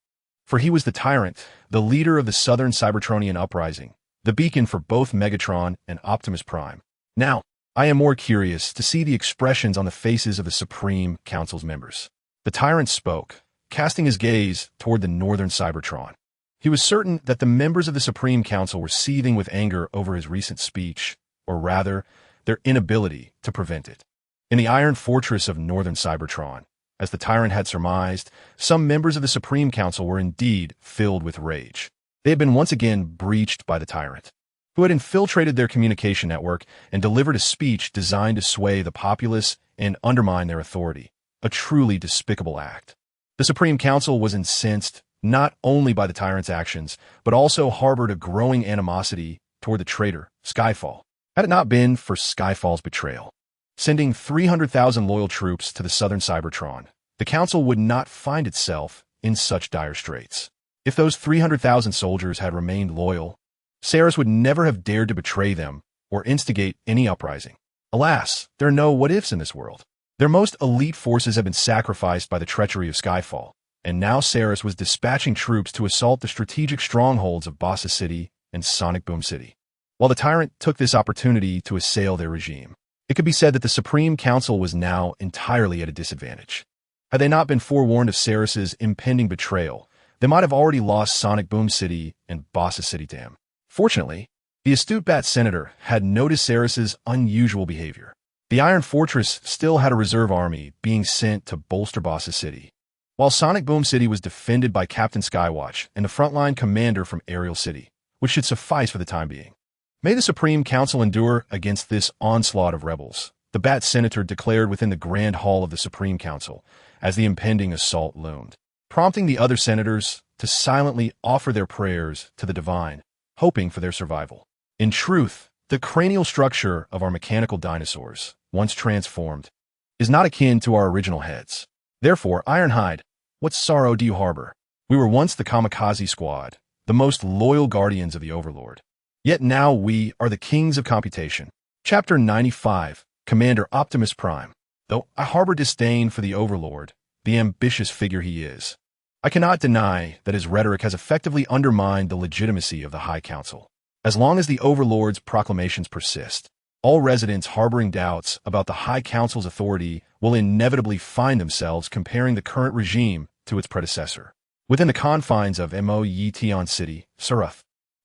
for he was the tyrant, the leader of the southern Cybertronian uprising, the beacon for both Megatron and Optimus Prime. Now, I am more curious to see the expressions on the faces of the Supreme Council's members. The tyrant spoke, casting his gaze toward the northern Cybertron. He was certain that the members of the Supreme Council were seething with anger over his recent speech, or rather, their inability to prevent it. In the Iron Fortress of northern Cybertron, as the tyrant had surmised, some members of the Supreme Council were indeed filled with rage. They had been once again breached by the tyrant, who had infiltrated their communication network and delivered a speech designed to sway the populace and undermine their authority, a truly despicable act. The Supreme Council was incensed not only by the tyrant's actions, but also harbored a growing animosity toward the traitor, Skyfall. Had it not been for Skyfall's betrayal, sending 300,000 loyal troops to the southern Cybertron, the Council would not find itself in such dire straits. If those 300,000 soldiers had remained loyal, Ceres would never have dared to betray them or instigate any uprising. Alas, there are no what-ifs in this world. Their most elite forces have been sacrificed by the treachery of Skyfall, and now Ceres was dispatching troops to assault the strategic strongholds of Bossa City and Sonic Boom City. While the tyrant took this opportunity to assail their regime, it could be said that the Supreme Council was now entirely at a disadvantage. Had they not been forewarned of Ceres's impending betrayal, they might have already lost Sonic Boom City and Bossa City to him. Fortunately, the astute Bat Senator had noticed Ceres's unusual behavior. The Iron Fortress still had a reserve army being sent to bolster Bossa City, while Sonic Boom City was defended by Captain Skywatch and the frontline commander from Aerial City, which should suffice for the time being. May the Supreme Council endure against this onslaught of rebels, the Bat Senator declared within the Grand Hall of the Supreme Council as the impending assault loomed, prompting the other senators to silently offer their prayers to the divine, hoping for their survival. In truth, the cranial structure of our mechanical dinosaurs, once transformed, is not akin to our original heads. Therefore, Ironhide, what sorrow do you harbor? We were once the Kamikaze Squad, the most loyal guardians of the Overlord. Yet now we are the kings of computation. Chapter 95, Commander Optimus Prime. Though I harbor disdain for the Overlord, the ambitious figure he is, I cannot deny that his rhetoric has effectively undermined the legitimacy of the High Council. As long as the Overlord's proclamations persist, all residents harboring doubts about the High Council's authority will inevitably find themselves comparing the current regime to its predecessor. Within the confines of Moyetion City, Sarath,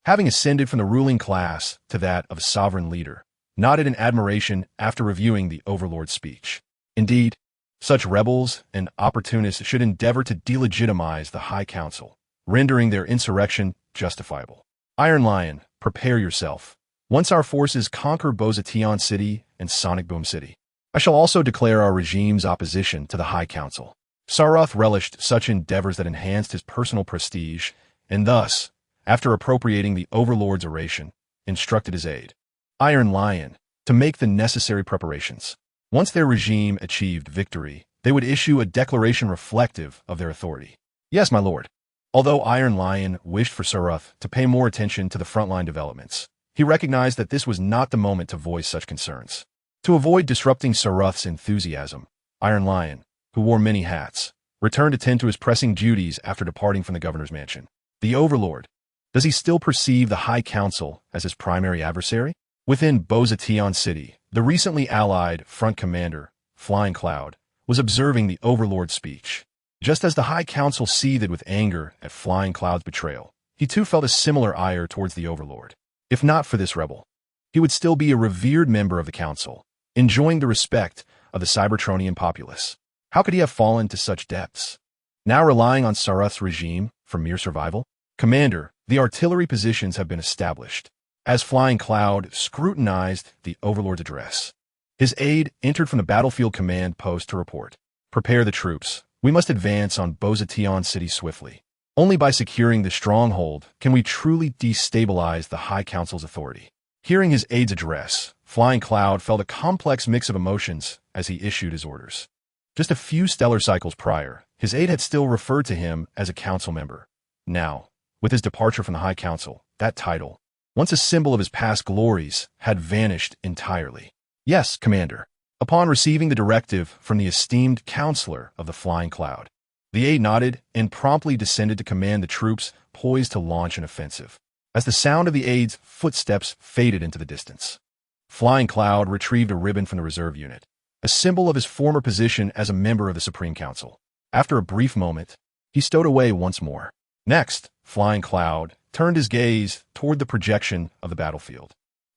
having ascended from the ruling class to that of a sovereign leader, nodded in admiration after reviewing the Overlord's speech. Indeed, such rebels and opportunists should endeavor to delegitimize the High Council, rendering their insurrection justifiable. Iron Lion, prepare yourself. Once our forces conquer Bossa City and Sonic Boom City, I shall also declare our regime's opposition to the High Council. Saroth relished such endeavors that enhanced his personal prestige, and thus, after appropriating the Overlord's oration, instructed his aide, Iron Lion, to make the necessary preparations. Once their regime achieved victory, they would issue a declaration reflective of their authority. Yes, my lord. Although Iron Lion wished for Saroth to pay more attention to the frontline developments, he recognized that this was not the moment to voice such concerns. To avoid disrupting Saroth's enthusiasm, Iron Lion, who wore many hats, returned to tend to his pressing duties after departing from the governor's mansion. The Overlord. Does he still perceive the High Council as his primary adversary? Within Bozation City, the recently allied front commander, Flying Cloud, was observing the Overlord's speech. Just as the High Council seethed with anger at Flying Cloud's betrayal, he too felt a similar ire towards the Overlord. If not for this rebel, he would still be a revered member of the Council, enjoying the respect of the Cybertronian populace. How could he have fallen to such depths? Now relying on Saroth's regime for mere survival? Commander, the artillery positions have been established. As Flying Cloud scrutinized the Overlord's address, his aide entered from the battlefield command post to report. Prepare the troops. We must advance on Bozation City swiftly. Only by securing the stronghold can we truly destabilize the High Council's authority. Hearing his aide's address, Flying Cloud felt a complex mix of emotions as he issued his orders. Just a few stellar cycles prior, his aide had still referred to him as a council member. Now, with his departure from the High Council, that title, once a symbol of his past glories, had vanished entirely. Yes, Commander. Upon receiving the directive from the esteemed counselor of the Flying Cloud, the aide nodded and promptly descended to command the troops poised to launch an offensive. As the sound of the aide's footsteps faded into the distance, Flying Cloud retrieved a ribbon from the reserve unit, a symbol of his former position as a member of the Supreme Council. After a brief moment, he stowed away once more. Next, Flying Cloud turned his gaze toward the projection of the battlefield.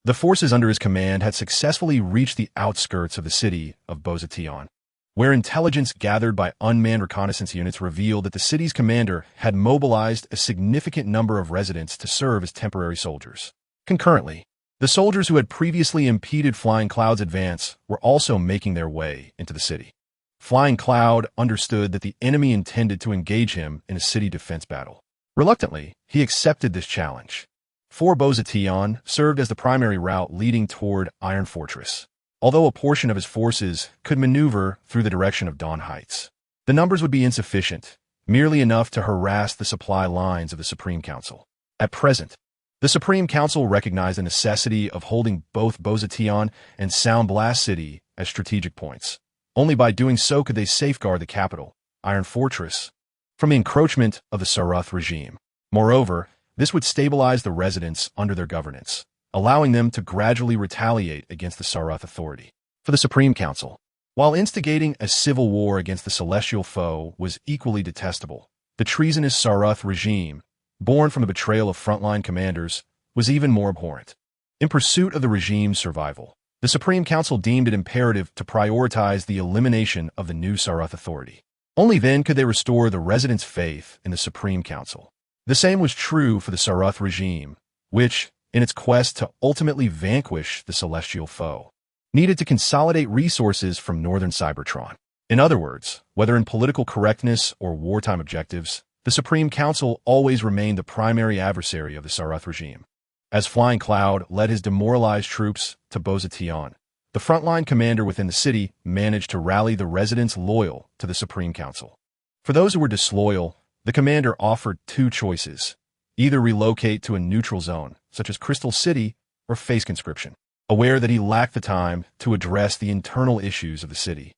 The forces under his command had successfully reached the outskirts of the city of Bozation, where intelligence gathered by unmanned reconnaissance units revealed that the city's commander had mobilized a significant number of residents to serve as temporary soldiers. Concurrently, the soldiers who had previously impeded Flying Cloud's advance were also making their way into the city. Flying Cloud understood that the enemy intended to engage him in a city defense battle. Reluctantly, he accepted this challenge. Fort Bozation served as the primary route leading toward Iron Fortress, although a portion of his forces could maneuver through the direction of Dawn Heights. The numbers would be insufficient, merely enough to harass the supply lines of the Supreme Council. At present, the Supreme Council recognized the necessity of holding both Bozation and Sound Blast City as strategic points. Only by doing so could they safeguard the capital, Iron Fortress, from the encroachment of the Saroth regime. Moreover, this would stabilize the residents under their governance, allowing them to gradually retaliate against the Saroth authority. For the Supreme Council, while instigating a civil war against the celestial foe was equally detestable, the treasonous Saroth regime, born from the betrayal of frontline commanders, was even more abhorrent. In pursuit of the regime's survival, the Supreme Council deemed it imperative to prioritize the elimination of the new Saroth authority. Only then could they restore the residents' faith in the Supreme Council. The same was true for the Saroth regime, which, in its quest to ultimately vanquish the celestial foe, needed to consolidate resources from northern Cybertron. In other words, whether in political correctness or wartime objectives, the Supreme Council always remained the primary adversary of the Saroth regime. As Flying Cloud led his demoralized troops to Bozation, the frontline commander within the city managed to rally the residents loyal to the Supreme Council. For those who were disloyal, the commander offered two choices: either relocate to a neutral zone, such as Crystal City, or face conscription. Aware that he lacked the time to address the internal issues of the city,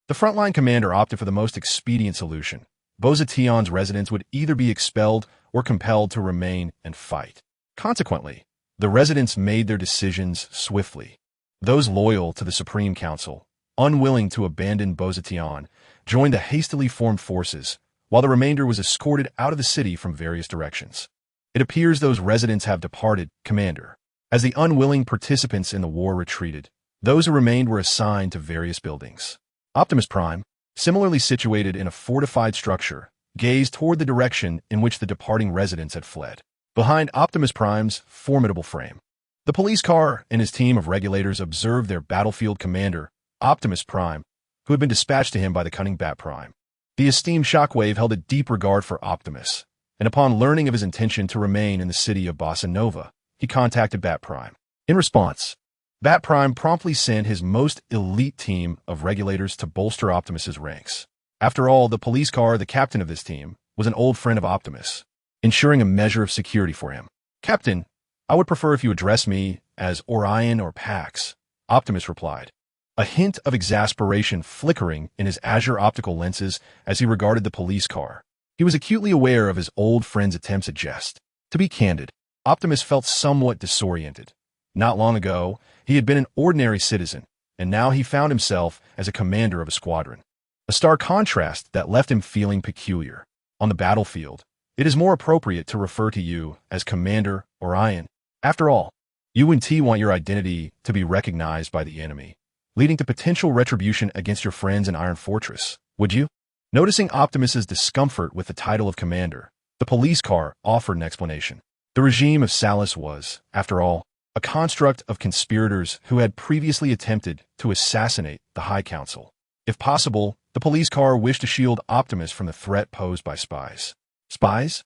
the frontline commander opted for the most expedient solution. Bozation's residents would either be expelled or compelled to remain and fight. Consequently, the residents made their decisions swiftly. Those loyal to the Supreme Council, unwilling to abandon Bozation, joined the hastily formed forces, while the remainder was escorted out of the city from various directions. It appears those residents have departed, Commander. As the unwilling participants in the war retreated, those who remained were assigned to various buildings. Optimus Prime, similarly situated in a fortified structure, gazed toward the direction in which the departing residents had fled. Behind Optimus Prime's formidable frame, the police car and his team of regulators observed their battlefield commander, Optimus Prime, who had been dispatched to him by the cunning Bat Prime. The esteemed Shockwave held a deep regard for Optimus, and upon learning of his intention to remain in the city of Bossa Nova, he contacted Bat Prime. In response, Bat Prime promptly sent his most elite team of regulators to bolster Optimus's ranks. After all, the police car, the captain of this team, was an old friend of Optimus, ensuring a measure of security for him. "Captain, I would prefer if you address me as Orion or Pax," Optimus replied, a hint of exasperation flickering in his azure optical lenses as he regarded the police car. He was acutely aware of his old friend's attempts at jest. To be candid, Optimus felt somewhat disoriented. Not long ago, he had been an ordinary citizen, and now he found himself as a commander of a squadron. A stark contrast that left him feeling peculiar. On the battlefield, it is more appropriate to refer to you as Commander Orion. After all, you and T want your identity to be recognized by the enemy, leading to potential retribution against your friends in Iron Fortress, would you? Noticing Optimus's discomfort with the title of commander, the police car offered an explanation. The regime of Salus was, after all, a construct of conspirators who had previously attempted to assassinate the High Council. If possible, the police car wished to shield Optimus from the threat posed by spies. Spies?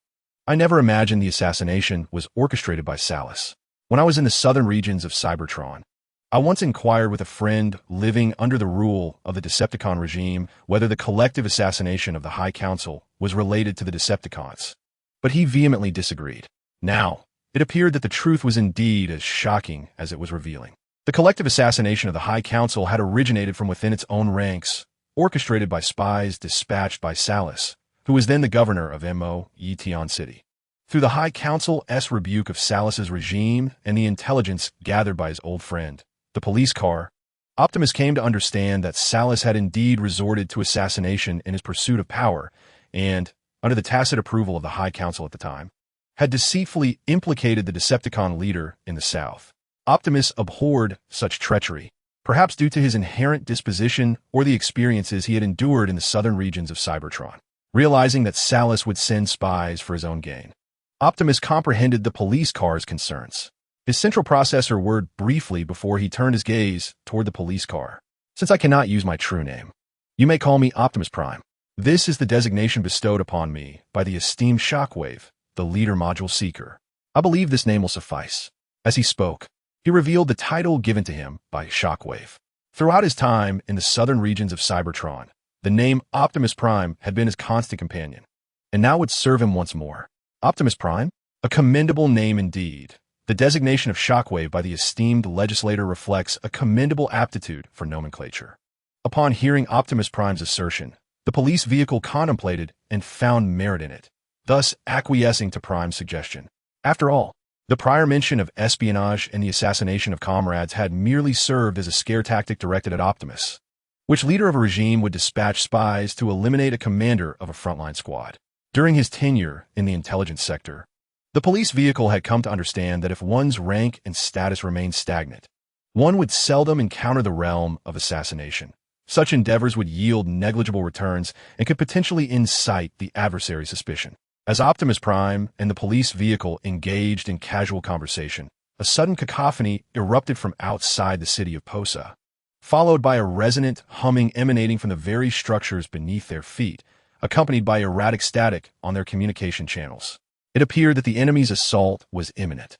I never imagined the assassination was orchestrated by Salus. When I was in the southern regions of Cybertron, I once inquired with a friend living under the rule of the Decepticon regime whether the collective assassination of the High Council was related to the Decepticons. But he vehemently disagreed. Now, it appeared that the truth was indeed as shocking as it was revealing. The collective assassination of the High Council had originated from within its own ranks, orchestrated by spies dispatched by Salus, who was then the governor of Yetion City. Through the High Council's rebuke of Salus's regime and the intelligence gathered by his old friend, the police car, Optimus came to understand that Salus had indeed resorted to assassination in his pursuit of power and, under the tacit approval of the High Council at the time, had deceitfully implicated the Decepticon leader in the South. Optimus abhorred such treachery, perhaps due to his inherent disposition or the experiences he had endured in the southern regions of Cybertron. Realizing that Salus would send spies for his own gain, Optimus comprehended the police car's concerns. His central processor whirred briefly before he turned his gaze toward the police car. "Since I cannot use my true name, you may call me Optimus Prime. This is the designation bestowed upon me by the esteemed Shockwave, the leader module seeker. I believe this name will suffice." As he spoke, he revealed the title given to him by Shockwave. Throughout his time in the southern regions of Cybertron, the name Optimus Prime had been his constant companion, and now would serve him once more. Optimus Prime? A commendable name indeed. The designation of Shockwave by the esteemed legislator reflects a commendable aptitude for nomenclature. Upon hearing Optimus Prime's assertion, the police vehicle contemplated and found merit in it, thus acquiescing to Prime's suggestion. After all, the prior mention of espionage and the assassination of comrades had merely served as a scare tactic directed at Optimus. Which leader of a regime would dispatch spies to eliminate a commander of a frontline squad? During his tenure in the intelligence sector, the police vehicle had come to understand that if one's rank and status remained stagnant, one would seldom encounter the realm of assassination. Such endeavors would yield negligible returns and could potentially incite the adversary's suspicion. As Optimus Prime and the police vehicle engaged in casual conversation, a sudden cacophony erupted from outside the city of Posa, followed by a resonant humming emanating from the very structures beneath their feet, accompanied by erratic static on their communication channels. It appeared that the enemy's assault was imminent.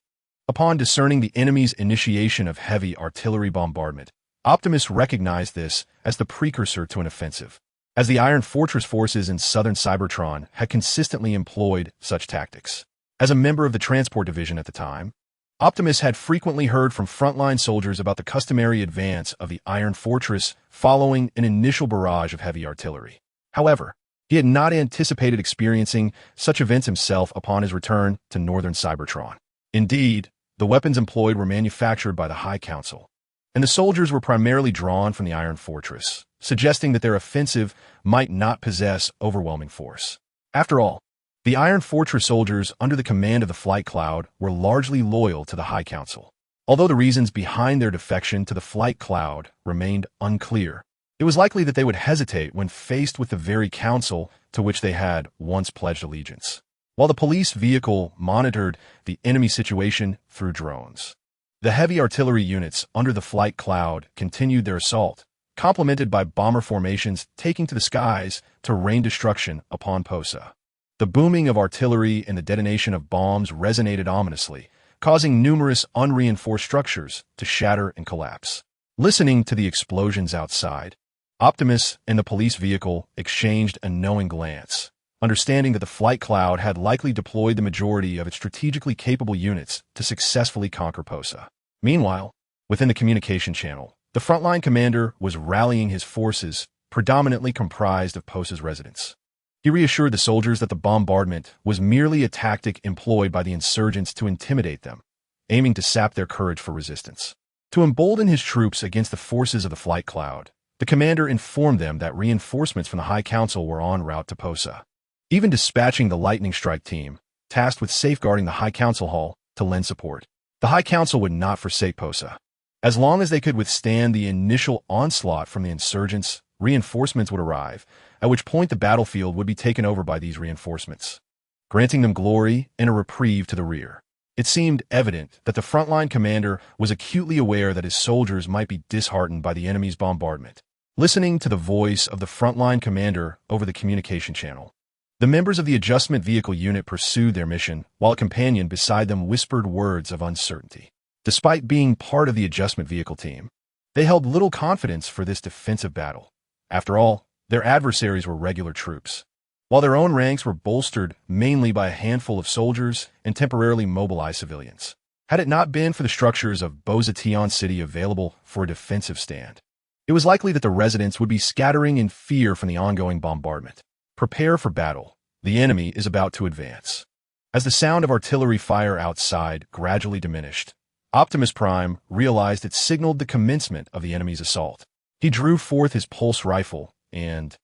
Upon discerning the enemy's initiation of heavy artillery bombardment, Optimus recognized this as the precursor to an offensive, as the Iron Fortress forces in southern Cybertron had consistently employed such tactics. As a member of the transport division at the time, Optimus had frequently heard from frontline soldiers about the customary advance of the Iron Fortress following an initial barrage of heavy artillery. However, he had not anticipated experiencing such events himself upon his return to northern Cybertron. Indeed, the weapons employed were manufactured by the High Council, and the soldiers were primarily drawn from the Iron Fortress, suggesting that their offensive might not possess overwhelming force. After all, the Iron Fortress soldiers under the command of the Flight Cloud were largely loyal to the High Council. Although the reasons behind their defection to the Flight Cloud remained unclear, it was likely that they would hesitate when faced with the very council to which they had once pledged allegiance. While the police vehicle monitored the enemy situation through drones, the heavy artillery units under the Flight Cloud continued their assault, complemented by bomber formations taking to the skies to rain destruction upon Posa. The booming of artillery and the detonation of bombs resonated ominously, causing numerous unreinforced structures to shatter and collapse. Listening to the explosions outside, Optimus and the police vehicle exchanged a knowing glance, understanding that the flight cloud had likely deployed the majority of its strategically capable units to successfully conquer Posa. Meanwhile, within the communication channel, the frontline commander was rallying his forces, predominantly comprised of Posa's residents. He reassured the soldiers that the bombardment was merely a tactic employed by the insurgents to intimidate them, aiming to sap their courage for resistance. To embolden his troops against the forces of the flight cloud, the commander informed them that reinforcements from the High Council were en route to Posa, even dispatching the Lightning Strike team, tasked with safeguarding the High Council Hall, to lend support. The High Council would not forsake Posa. As long as they could withstand the initial onslaught from the insurgents, reinforcements would arrive, at which point the battlefield would be taken over by these reinforcements, granting them glory and a reprieve to the rear. It seemed evident that the frontline commander was acutely aware that his soldiers might be disheartened by the enemy's bombardment. Listening to the voice of the frontline commander over the communication channel, the members of the adjustment vehicle unit pursued their mission, while a companion beside them whispered words of uncertainty. Despite being part of the adjustment vehicle team, they held little confidence for this defensive battle. After all, their adversaries were regular troops, while their own ranks were bolstered mainly by a handful of soldiers and temporarily mobilized civilians. Had it not been for the structures of Bozation City available for a defensive stand, it was likely that the residents would be scattering in fear from the ongoing bombardment. Prepare for battle. The enemy is about to advance. As the sound of artillery fire outside gradually diminished, Optimus Prime realized it signaled the commencement of the enemy's assault. He drew forth his pulse rifle and,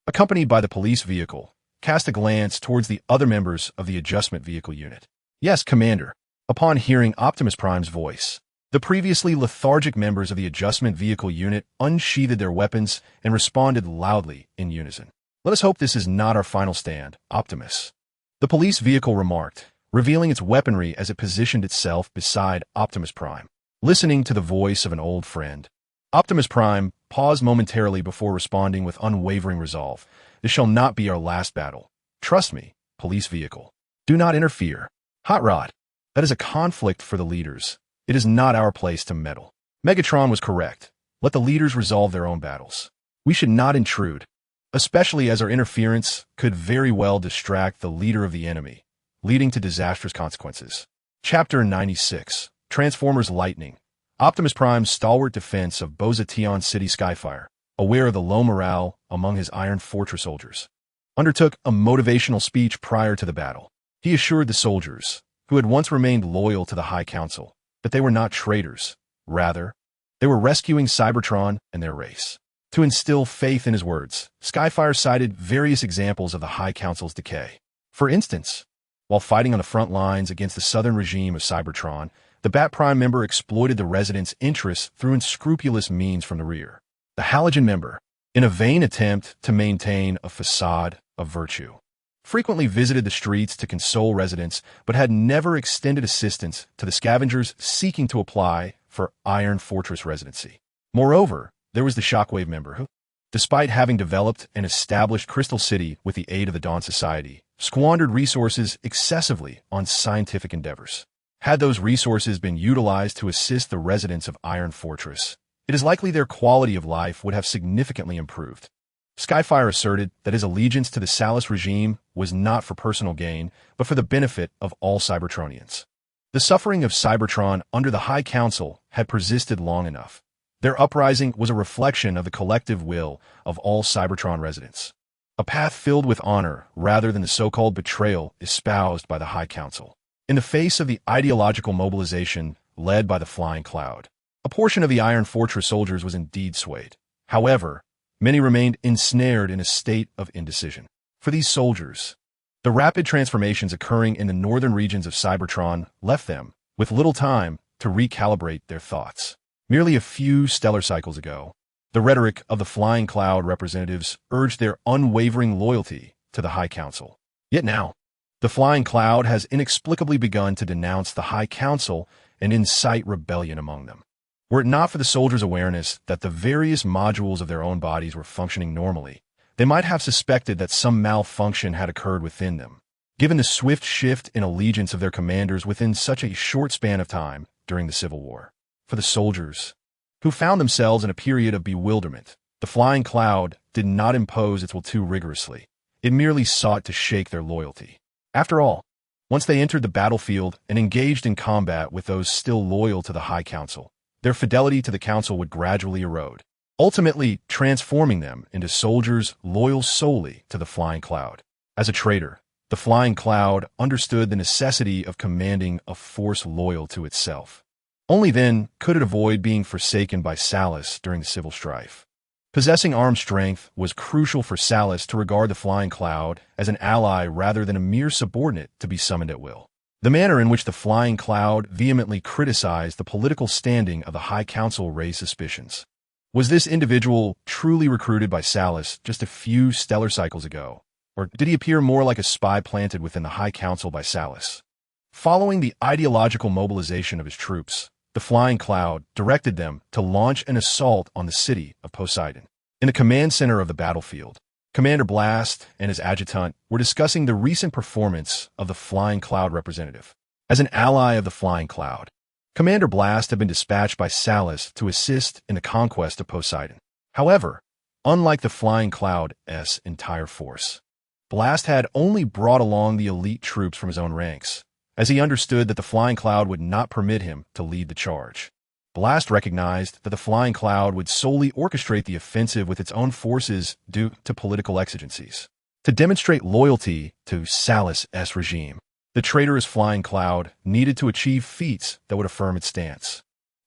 accompanied by the police vehicle, cast a glance towards the other members of the adjustment vehicle unit. "Yes, Commander." Upon hearing Optimus Prime's voice, the previously lethargic members of the adjustment vehicle unit unsheathed their weapons and responded loudly in unison. "Let us hope this is not our final stand, Optimus," the police vehicle remarked, revealing its weaponry as it positioned itself beside Optimus Prime. Listening to the voice of an old friend, Optimus Prime paused momentarily before responding with unwavering resolve. "This shall not be our last battle. Trust me, police vehicle. Do not interfere. Hot Rod, that is a conflict for the leaders. It is not our place to meddle." Megatron was correct. Let the leaders resolve their own battles. We should not intrude, especially as our interference could very well distract the leader of the enemy, leading to disastrous consequences. Chapter 96, Transformers Lightning. Optimus Prime's stalwart defense of Bozation City Skyfire, aware of the low morale among his Iron Fortress soldiers, undertook a motivational speech prior to the battle. He assured the soldiers, who had once remained loyal to the High Council, that they were not traitors. Rather, they were rescuing Cybertron and their race. To instill faith in his words, Skyfire cited various examples of the High Council's decay. For instance, while fighting on the front lines against the southern regime of Cybertron, the Bat Prime member exploited the residents' interests through unscrupulous means from the rear. The Halogen member, in a vain attempt to maintain a facade of virtue, frequently visited the streets to console residents but had never extended assistance to the scavengers seeking to apply for Iron Fortress residency. Moreover, there was the Shockwave member who, despite having developed and established Crystal City with the aid of the Dawn Society, squandered resources excessively on scientific endeavors. Had those resources been utilized to assist the residents of Iron Fortress, it is likely their quality of life would have significantly improved. Skyfire asserted that his allegiance to the Salus regime was not for personal gain, but for the benefit of all Cybertronians. The suffering of Cybertron under the High Council had persisted long enough. Their uprising was a reflection of the collective will of all Cybertron residents, a path filled with honor rather than the so-called betrayal espoused by the High Council. In the face of the ideological mobilization led by the Flying Cloud, a portion of the Iron Fortress soldiers was indeed swayed. However, many remained ensnared in a state of indecision. For these soldiers, the rapid transformations occurring in the northern regions of Cybertron left them with little time to recalibrate their thoughts. Merely a few stellar cycles ago, the rhetoric of the Flying Cloud representatives urged their unwavering loyalty to the High Council. Yet now, the Flying Cloud has inexplicably begun to denounce the High Council and incite rebellion among them. Were it not for the soldiers' awareness that the various modules of their own bodies were functioning normally, they might have suspected that some malfunction had occurred within them. Given the swift shift in allegiance of their commanders within such a short span of time during the Civil War. For the soldiers, who found themselves in a period of bewilderment, the flying cloud did not impose its will too rigorously. It merely sought to shake their loyalty. After all, once they entered the battlefield and engaged in combat with those still loyal to the High Council, their fidelity to the Council would gradually erode, ultimately transforming them into soldiers loyal solely to the flying cloud. As a traitor, the flying cloud understood the necessity of commanding a force loyal to itself. Only then could it avoid being forsaken by Salus during the civil strife. Possessing armed strength was crucial for Salus to regard the flying cloud as an ally rather than a mere subordinate to be summoned at will. The manner in which the flying cloud vehemently criticized the political standing of the High Council raised suspicions. Was this individual truly recruited by Salus just a few stellar cycles ago, or did he appear more like a spy planted within the High Council by Salus? Following the ideological mobilization of his troops, the flying cloud directed them to launch an assault on the city of Poseidon. In the command center of the battlefield, Commander Blast and his adjutant were discussing the recent performance of the flying cloud representative. As an ally of the flying cloud, Commander Blast had been dispatched by Salus to assist in the conquest of Poseidon. However, unlike the flying cloud's entire force, Blast had only brought along the elite troops from his own ranks, as he understood that the flying cloud would not permit him to lead the charge. Blast recognized that the flying cloud would solely orchestrate the offensive with its own forces due to political exigencies. To demonstrate loyalty to Salus' regime, the traitorous flying cloud needed to achieve feats that would affirm its stance.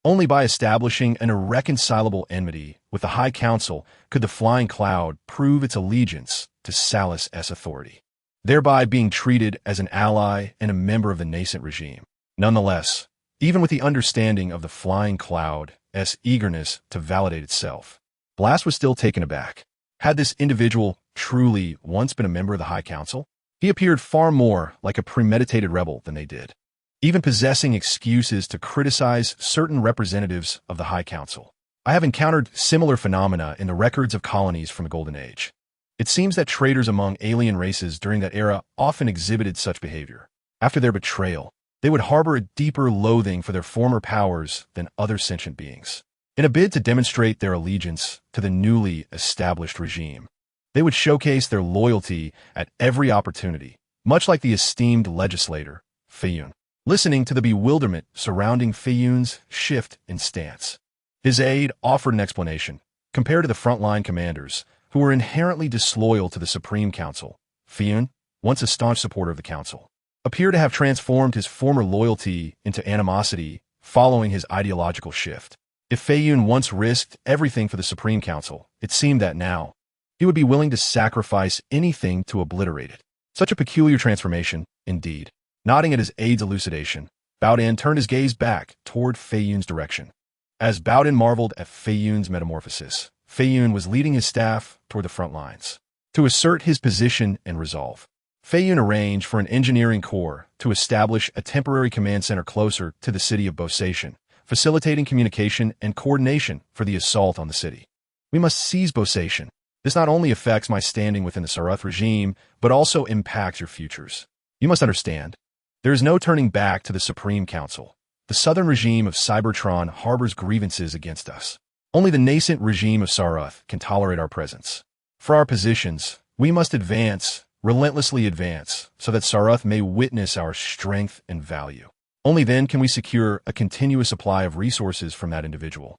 Only by establishing an irreconcilable enmity with the High Council could the flying cloud prove its allegiance to Salus' authority, thereby being treated as an ally and a member of the nascent regime. Nonetheless, even with the understanding of the flying cloud's eagerness to validate itself, Blast was still taken aback. Had this individual truly once been a member of the High Council? He appeared far more like a premeditated rebel than they did, even possessing excuses to criticize certain representatives of the High Council. I have encountered similar phenomena in the records of colonies from the Golden Age. It seems that traitors among alien races during that era often exhibited such behavior. After their betrayal, they would harbor a deeper loathing for their former powers than other sentient beings. In a bid to demonstrate their allegiance to the newly established regime, they would showcase their loyalty at every opportunity, much like the esteemed legislator, Kaon. Listening to the bewilderment surrounding Kaon's shift in stance, his aide offered an explanation. Compared to the frontline commanders, who were inherently disloyal to the Supreme Council, Kaon, once a staunch supporter of the Council, appeared to have transformed his former loyalty into animosity following his ideological shift. If Kaon once risked everything for the Supreme Council, it seemed that now he would be willing to sacrifice anything to obliterate it. Such a peculiar transformation, indeed. Nodding at his aide's elucidation, Baudin turned his gaze back toward Kaon's direction. As Baudin marveled at Kaon's metamorphosis, Kaon was leading his staff toward the front lines. To assert his position and resolve, Kaon arranged for an engineering corps to establish a temporary command center closer to the city of Bosation, facilitating communication and coordination for the assault on the city. We must seize Bosation. This not only affects my standing within the Sarath regime, but also impacts your futures. You must understand, there is no turning back to the Supreme Council. The southern regime of Cybertron harbors grievances against us. Only the nascent regime of Sarath can tolerate our presence. For our positions, we must advance, relentlessly advance, so that Sarath may witness our strength and value. Only then can we secure a continuous supply of resources from that individual.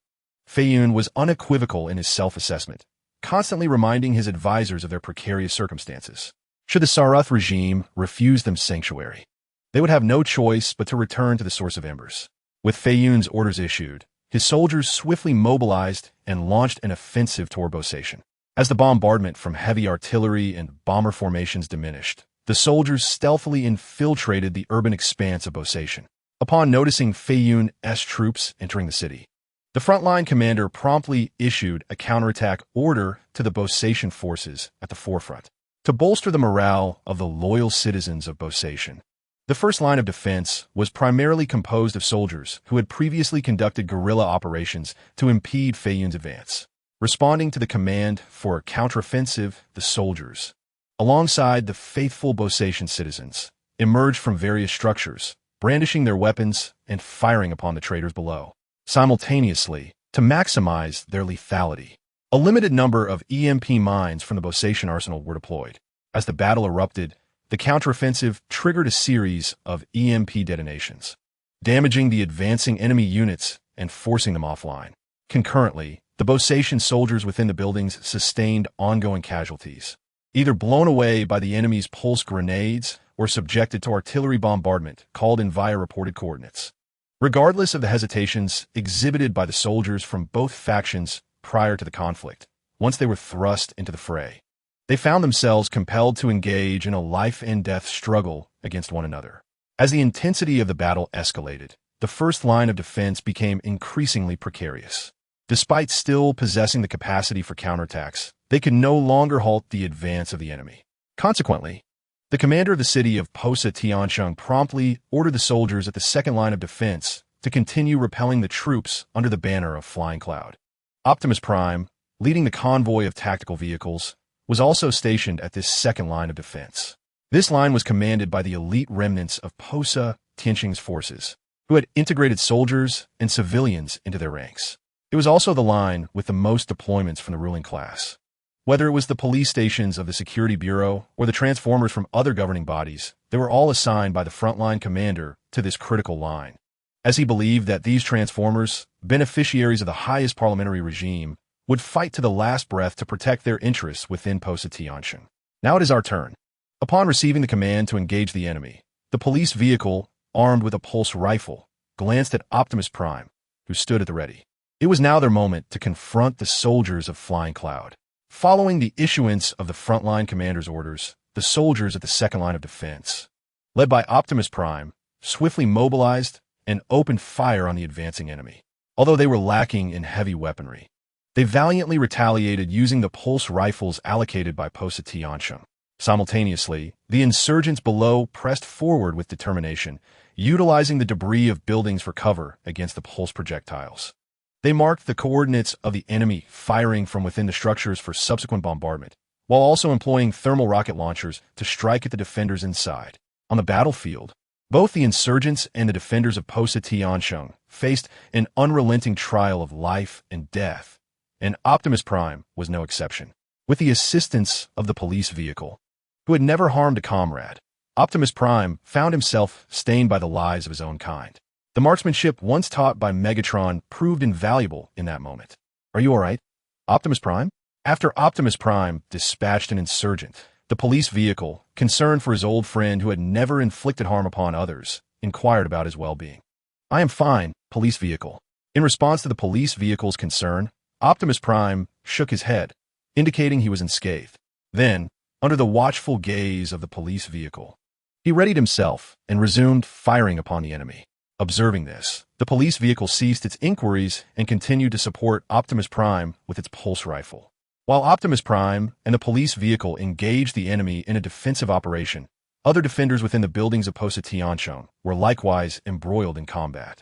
Kaon was unequivocal in his self-assessment, constantly reminding his advisors of their precarious circumstances. Should the Sarath regime refuse them sanctuary, they would have no choice but to return to the Source of Embers. With Kaon's orders issued, his soldiers swiftly mobilized and launched an offensive toward Bosation. As the bombardment from heavy artillery and bomber formations diminished, the soldiers stealthily infiltrated the urban expanse of Bosation. Upon noticing Kaon's troops entering the city, the frontline commander promptly issued a counterattack order to the Bosation forces at the forefront. To bolster the morale of the loyal citizens of Bosation, The first line of defense was primarily composed of soldiers who had previously conducted guerrilla operations to impede Feiyun's advance. Responding to the command for a counteroffensive, the soldiers, alongside the faithful Bosatian citizens, emerged from various structures, brandishing their weapons and firing upon the traitors below, simultaneously, to maximize their lethality. A limited number of EMP mines from the Bosatian arsenal were deployed. As the battle erupted, the counteroffensive triggered a series of EMP detonations, damaging the advancing enemy units and forcing them offline. Concurrently, the Bosatian soldiers within the buildings sustained ongoing casualties, either blown away by the enemy's pulse grenades or subjected to artillery bombardment called in via reported coordinates. Regardless of the hesitations exhibited by the soldiers from both factions prior to the conflict, once they were thrust into the fray, they found themselves compelled to engage in a life-and-death struggle against one another. As the intensity of the battle escalated, the first line of defense became increasingly precarious. Despite still possessing the capacity for counterattacks, they could no longer halt the advance of the enemy. Consequently, the commander of the city of Posa Tiansheng promptly ordered the soldiers at the second line of defense to continue repelling the troops under the banner of Flying Cloud. Optimus Prime, leading the convoy of tactical vehicles, was also stationed at this second line of defense. This line was commanded by the elite remnants of Posa Tiansheng's forces, who had integrated soldiers and civilians into their ranks. It was also the line with the most deployments from the ruling class. Whether it was the police stations of the Security Bureau or the transformers from other governing bodies, they were all assigned by the frontline commander to this critical line, as he believed that these transformers, beneficiaries of the highest parliamentary regime, would fight to the last breath to protect their interests within Posa Tiansheng. Now it is our turn. Upon receiving the command to engage the enemy, the police vehicle, armed with a pulse rifle, glanced at Optimus Prime, who stood at the ready. It was now their moment to confront the soldiers of Flying Cloud. Following the issuance of the frontline commander's orders, the soldiers at the second line of defense, led by Optimus Prime, swiftly mobilized and opened fire on the advancing enemy. Although they were lacking in heavy weaponry, they valiantly retaliated using the pulse rifles allocated by Posa Tiansheng. Simultaneously, the insurgents below pressed forward with determination, utilizing the debris of buildings for cover against the pulse projectiles. They marked the coordinates of the enemy firing from within the structures for subsequent bombardment, while also employing thermal rocket launchers to strike at the defenders inside. On the battlefield, both the insurgents and the defenders of Posa Tiansheng faced an unrelenting trial of life and death, and Optimus Prime was no exception. With the assistance of the police vehicle, who had never harmed a comrade, Optimus Prime found himself stained by the lives of his own kind. The marksmanship once taught by Megatron proved invaluable in that moment. Are you all right, Optimus Prime? After Optimus Prime dispatched an insurgent, the police vehicle, concerned for his old friend who had never inflicted harm upon others, inquired about his well-being. I am fine, police vehicle. In response to the police vehicle's concern, Optimus Prime shook his head, indicating he was unscathed. Then, under the watchful gaze of the police vehicle, he readied himself and resumed firing upon the enemy. Observing this, the police vehicle ceased its inquiries and continued to support Optimus Prime with its pulse rifle. While Optimus Prime and the police vehicle engaged the enemy in a defensive operation, other defenders within the buildings of Posa Tiansheng were likewise embroiled in combat,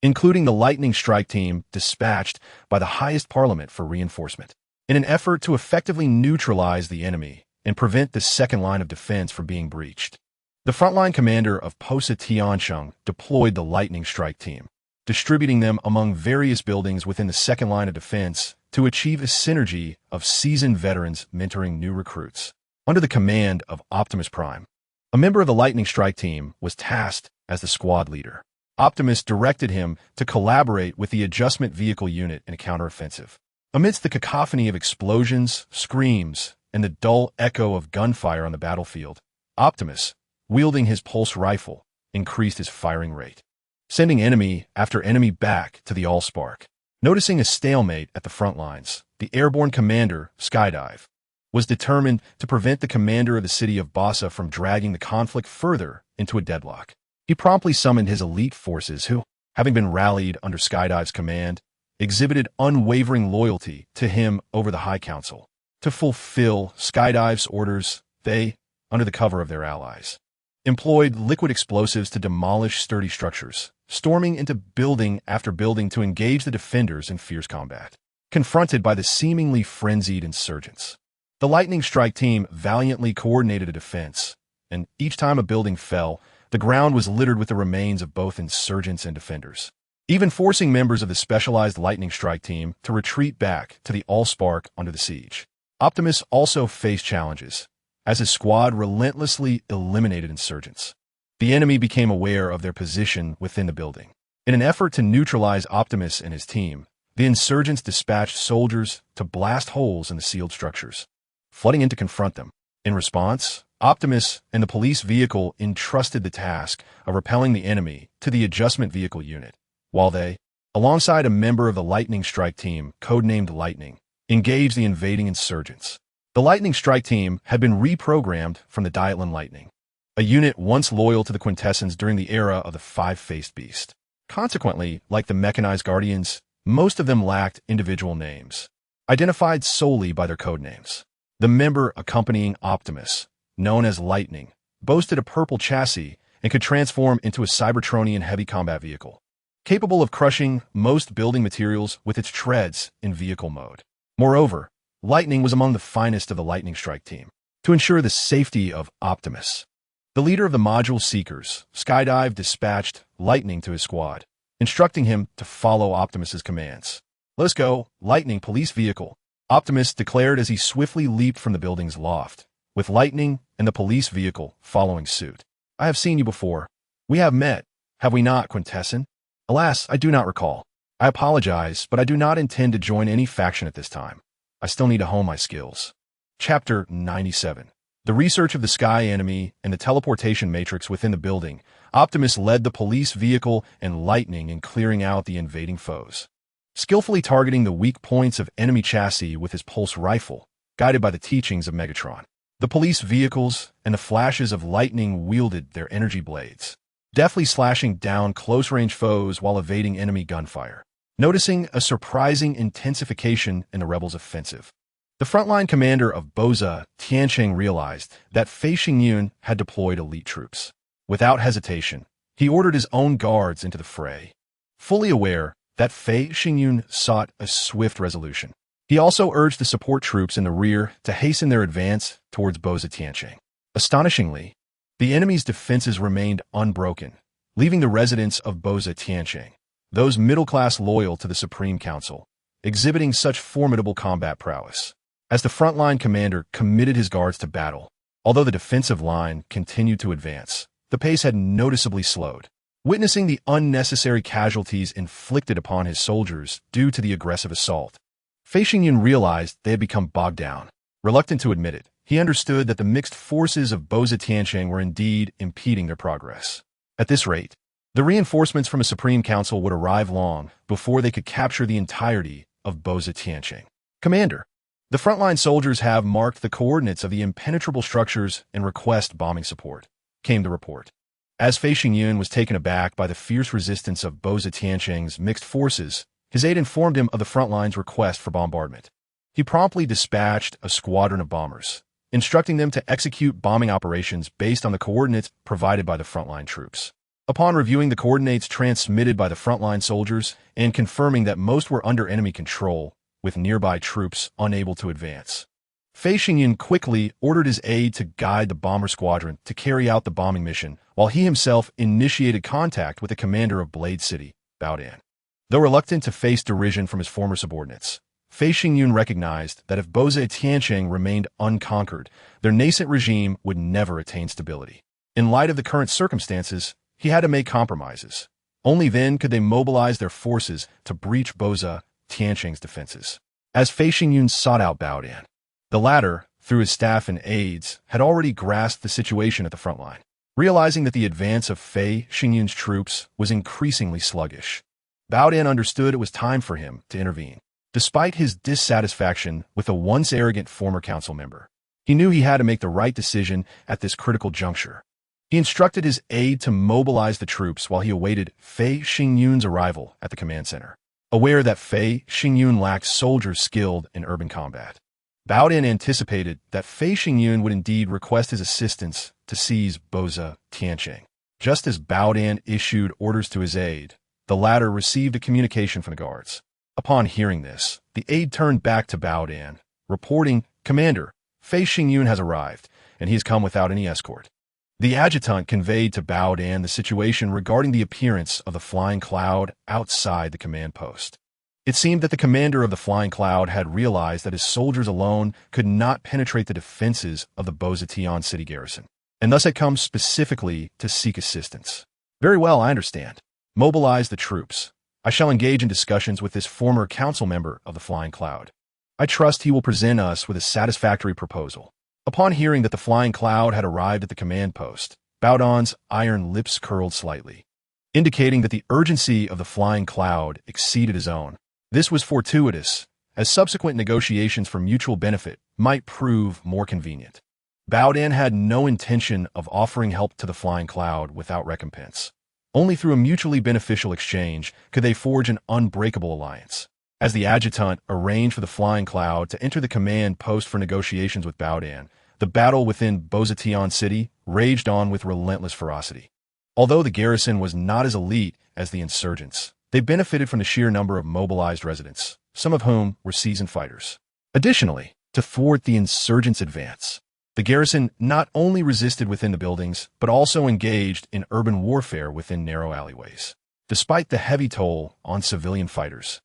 including the lightning strike team dispatched by the highest parliament for reinforcement. In an effort to effectively neutralize the enemy and prevent the second line of defense from being breached, the frontline commander of Posa Tiansheng deployed the lightning strike team, distributing them among various buildings within the second line of defense to achieve a synergy of seasoned veterans mentoring new recruits. Under the command of Optimus Prime, a member of the lightning strike team was tasked as the squad leader. Optimus directed him to collaborate with the adjustment vehicle unit in a counteroffensive. Amidst the cacophony of explosions, screams, and the dull echo of gunfire on the battlefield, Optimus, wielding his pulse rifle, increased his firing rate, sending enemy after enemy back to the Allspark. Noticing a stalemate at the front lines, the airborne commander, Skydive, was determined to prevent the commander of the city of Bassa from dragging the conflict further into a deadlock. He promptly summoned his elite forces who, having been rallied under Skydive's command, exhibited unwavering loyalty to him over the High Council. To fulfill Skydive's orders, they, under the cover of their allies, employed liquid explosives to demolish sturdy structures, storming into building after building to engage the defenders in fierce combat. Confronted by the seemingly frenzied insurgents, the lightning strike team valiantly coordinated a defense, and each time a building fell, the ground was littered with the remains of both insurgents and defenders, even forcing members of the specialized lightning strike team to retreat back to the Allspark under the siege. Optimus also faced challenges, as his squad relentlessly eliminated insurgents. The enemy became aware of their position within the building. In an effort to neutralize Optimus and his team, the insurgents dispatched soldiers to blast holes in the sealed structures, flooding in to confront them. In response, Optimus and the police vehicle entrusted the task of repelling the enemy to the adjustment vehicle unit, while they, alongside a member of the lightning strike team, codenamed Lightning, engaged the invading insurgents. The lightning strike team had been reprogrammed from the Dietland Lightning, a unit once loyal to the Quintessence during the era of the five-faced beast. Consequently, like the mechanized Guardians, most of them lacked individual names, identified solely by their codenames. The member accompanying Optimus, known as Lightning, boasted a purple chassis and could transform into a Cybertronian heavy combat vehicle, capable of crushing most building materials with its treads in vehicle mode. Moreover, Lightning was among the finest of the Lightning Strike team. To ensure the safety of Optimus, the leader of the Module Seekers, Skydive, dispatched Lightning to his squad, instructing him to follow Optimus's commands. "Let's go, Lightning police vehicle," Optimus declared as he swiftly leaped from the building's loft, with Lightning and the police vehicle following suit. "I have seen you before. We have met, have we not, Quintessence?" "Alas, I do not recall. I apologize, but I do not intend to join any faction at this time. I still need to hone my skills." Chapter 97. The research of the sky enemy and the teleportation matrix within the building, Optimus led the police vehicle and Lightning in clearing out the invading foes, skillfully targeting the weak points of enemy chassis with his pulse rifle, guided by the teachings of Megatron. The police vehicles and the flashes of Lightning wielded their energy blades, deftly slashing down close-range foes while evading enemy gunfire, noticing a surprising intensification in the rebels' offensive. The frontline commander of Boza, Tiancheng, realized that Fei Xingyun had deployed elite troops. Without hesitation, he ordered his own guards into the fray, fully aware that Fei Xingyun sought a swift resolution. He also urged the support troops in the rear to hasten their advance towards Boza Tiancheng. Astonishingly, the enemy's defenses remained unbroken, leaving the residents of Boza Tiancheng, those middle-class loyal to the Supreme Council, exhibiting such formidable combat prowess. As the frontline commander committed his guards to battle, although the defensive line continued to advance, the pace had noticeably slowed. Witnessing the unnecessary casualties inflicted upon his soldiers due to the aggressive assault, Fei Xingyun realized they had become bogged down. Reluctant to admit it, he understood that the mixed forces of Boza Tiancheng were indeed impeding their progress. At this rate, the reinforcements from a Supreme Council would arrive long before they could capture the entirety of Boza Tiancheng. "Commander, the frontline soldiers have marked the coordinates of the impenetrable structures and request bombing support," came the report. As Fei Xingyun was taken aback by the fierce resistance of Boza Tiancheng's mixed forces, his aide informed him of the frontline's request for bombardment. He promptly dispatched a squadron of bombers, instructing them to execute bombing operations based on the coordinates provided by the frontline troops. Upon reviewing the coordinates transmitted by the frontline soldiers and confirming that most were under enemy control, with nearby troops unable to advance, Fei Xingyun quickly ordered his aide to guide the bomber squadron to carry out the bombing mission, while he himself initiated contact with the commander of Blade City, Bao Dan. Though reluctant to face derision from his former subordinates, Fei Xingyun recognized that if Boza Tiancheng remained unconquered, their nascent regime would never attain stability. In light of the current circumstances, he had to make compromises. Only then could they mobilize their forces to breach Boza Tiancheng's defenses. As Fei Xingyun sought out Bao Dan, the latter, through his staff and aides, had already grasped the situation at the front line. Realizing that the advance of Fei Xingyun's troops was increasingly sluggish, Bao Dan understood it was time for him to intervene. Despite his dissatisfaction with a once arrogant former council member, he knew he had to make the right decision at this critical juncture. He instructed his aide to mobilize the troops while he awaited Fei Xingyun's arrival at the command center. Aware that Fei Xingyun lacked soldiers skilled in urban combat, Baodin anticipated that Fei Xingyun would indeed request his assistance to seize Boza Tianqing. Just as Baodin issued orders to his aide, the latter received a communication from the guards. Upon hearing this, the aide turned back to Baodin, reporting, "Commander, Fei Xingyun has arrived, and he has come without any escort." The adjutant conveyed to Baodin the situation regarding the appearance of the flying cloud outside the command post. It seemed that the commander of the flying cloud had realized that his soldiers alone could not penetrate the defenses of the Bozatian city garrison, and thus had come specifically to seek assistance. "Very well, I understand. Mobilize the troops. I shall engage in discussions with this former council member of the Flying Cloud. I trust he will present us with a satisfactory proposal." Upon hearing that the Flying Cloud had arrived at the command post, Baodin's iron lips curled slightly, indicating that the urgency of the Flying Cloud exceeded his own. This was fortuitous, as subsequent negotiations for mutual benefit might prove more convenient. Baodin had no intention of offering help to the Flying Cloud without recompense. Only through a mutually beneficial exchange could they forge an unbreakable alliance. As the adjutant arranged for the Flying Cloud to enter the command post for negotiations with Baodin, the battle within Bozatian City raged on with relentless ferocity. Although the garrison was not as elite as the insurgents, they benefited from the sheer number of mobilized residents, some of whom were seasoned fighters. Additionally, to thwart the insurgents' advance, the garrison not only resisted within the buildings, but also engaged in urban warfare within narrow alleyways. Despite the heavy toll on civilian fighters,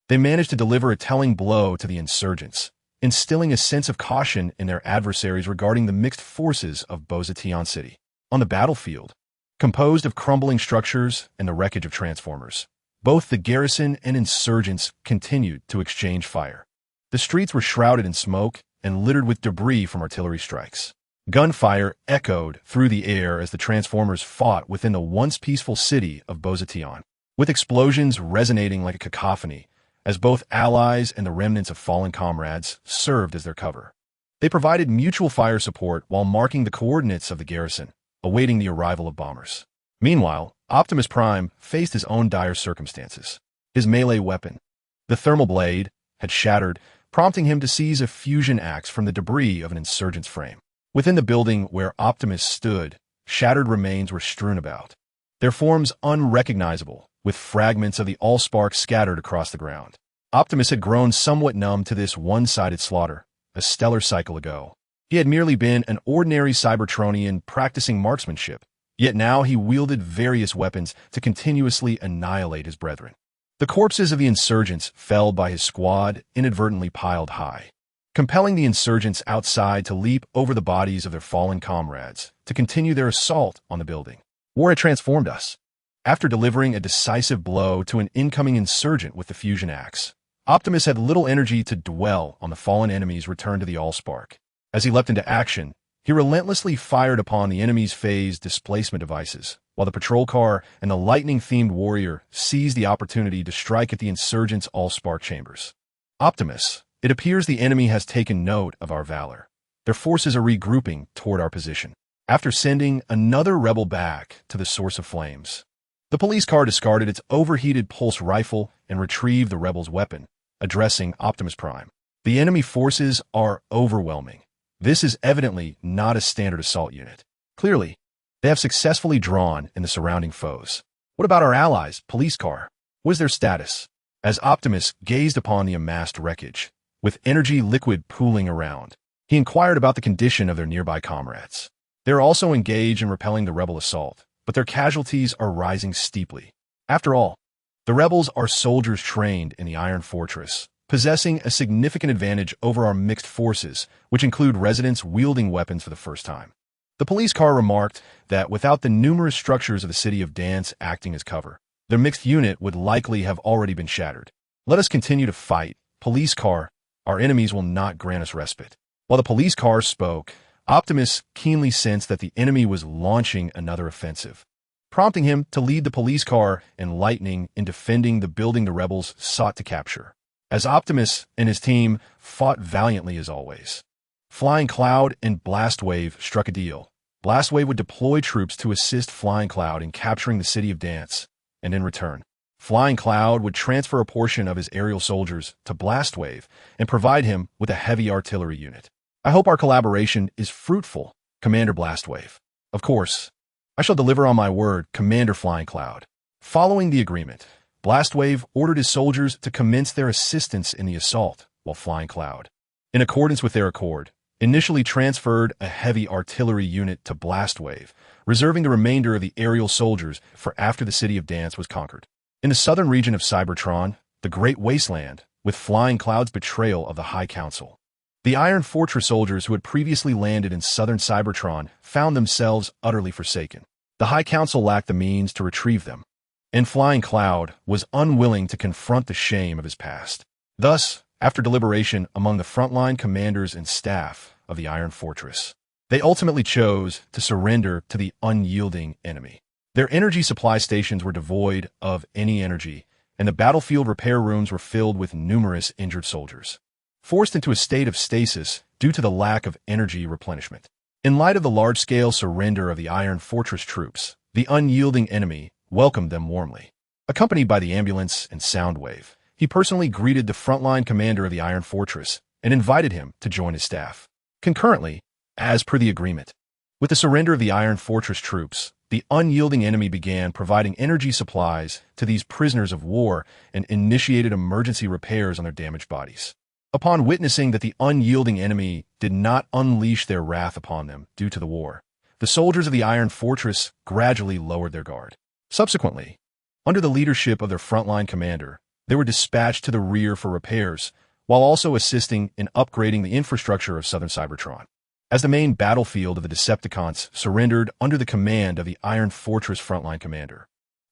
they managed to deliver a telling blow to the insurgents, instilling a sense of caution in their adversaries regarding the mixed forces of Bozatian City. On the battlefield, composed of crumbling structures and the wreckage of transformers, both the garrison and insurgents continued to exchange fire. The streets were shrouded in smoke and littered with debris from artillery strikes. Gunfire echoed through the air as the transformers fought within the once peaceful city of Bozatian, with explosions resonating like a cacophony, as both allies and the remnants of fallen comrades served as their cover. They provided mutual fire support while marking the coordinates of the garrison, awaiting the arrival of bombers. Meanwhile, Optimus Prime faced his own dire circumstances. His melee weapon, the thermal blade, had shattered, prompting him to seize a fusion axe from the debris of an insurgent's frame. Within the building where Optimus stood, shattered remains were strewn about, their forms unrecognizable, with fragments of the Allspark scattered across the ground. Optimus had grown somewhat numb to this one-sided slaughter, a stellar cycle ago. He had merely been an ordinary Cybertronian practicing marksmanship, yet now he wielded various weapons to continuously annihilate his brethren. The corpses of the insurgents fell by his squad, inadvertently piled high, compelling the insurgents outside to leap over the bodies of their fallen comrades to continue their assault on the building. War had transformed us. After delivering a decisive blow to an incoming insurgent with the fusion axe, Optimus had little energy to dwell on the fallen enemy's return to the Allspark. As he leapt into action, he relentlessly fired upon the enemy's phase displacement devices, while the patrol car and the lightning-themed warrior seized the opportunity to strike at the insurgents' Allspark chambers. "Optimus, it appears the enemy has taken note of our valor. Their forces are regrouping toward our position." After sending another rebel back to the source of flames, the police car discarded its overheated pulse rifle and retrieved the rebel's weapon, addressing Optimus Prime. "The enemy forces are overwhelming. This is evidently not a standard assault unit. Clearly, they have successfully drawn in the surrounding foes. What about our allies, police car? What is their status?" As Optimus gazed upon the amassed wreckage, with energy liquid pooling around, he inquired about the condition of their nearby comrades. They are also engaged in repelling the rebel assault, but their casualties are rising steeply. After all, the rebels are soldiers trained in the Iron Fortress, possessing a significant advantage over our mixed forces, which include residents wielding weapons for the first time. The police car remarked that without the numerous structures of the city of Dance acting as cover, their mixed unit would likely have already been shattered. "Let us continue to fight. Police car, our enemies will not grant us respite." While the police car spoke, Optimus keenly sensed that the enemy was launching another offensive, prompting him to lead the police car and Lightning in defending the building the rebels sought to capture. As Optimus and his team fought valiantly as always, Flying Cloud and Blastwave struck a deal. Blastwave would deploy troops to assist Flying Cloud in capturing the city of Dance, and in return, Flying Cloud would transfer a portion of his aerial soldiers to Blastwave and provide him with a heavy artillery unit. I hope our collaboration is fruitful, Commander Blastwave. Of course, I shall deliver on my word, Commander Flying Cloud. Following the agreement, Blastwave ordered his soldiers to commence their assistance in the assault, while Flying Cloud, in accordance with their accord, initially transferred a heavy artillery unit to Blastwave, reserving the remainder of the aerial soldiers for after the City of Dance was conquered. In the southern region of Cybertron, the Great Wasteland, with Flying Cloud's betrayal of the High Council, the Iron Fortress soldiers who had previously landed in southern Cybertron found themselves utterly forsaken. The High Council lacked the means to retrieve them, and Flying Cloud was unwilling to confront the shame of his past. Thus, after deliberation among the frontline commanders and staff of the Iron Fortress, they ultimately chose to surrender to the unyielding enemy. Their energy supply stations were devoid of any energy, and the battlefield repair rooms were filled with numerous injured soldiers, forced into a state of stasis due to the lack of energy replenishment. In light of the large-scale surrender of the Iron Fortress troops, the unyielding enemy welcomed them warmly. Accompanied by the ambulance and Soundwave, he personally greeted the frontline commander of the Iron Fortress and invited him to join his staff. Concurrently, as per the agreement, with the surrender of the Iron Fortress troops, the unyielding enemy began providing energy supplies to these prisoners of war and initiated emergency repairs on their damaged bodies. Upon witnessing that the unyielding enemy did not unleash their wrath upon them due to the war, the soldiers of the Iron Fortress gradually lowered their guard. Subsequently, under the leadership of their frontline commander, they were dispatched to the rear for repairs, while also assisting in upgrading the infrastructure of southern Cybertron. As the main battlefield of the Decepticons surrendered under the command of the Iron Fortress frontline commander,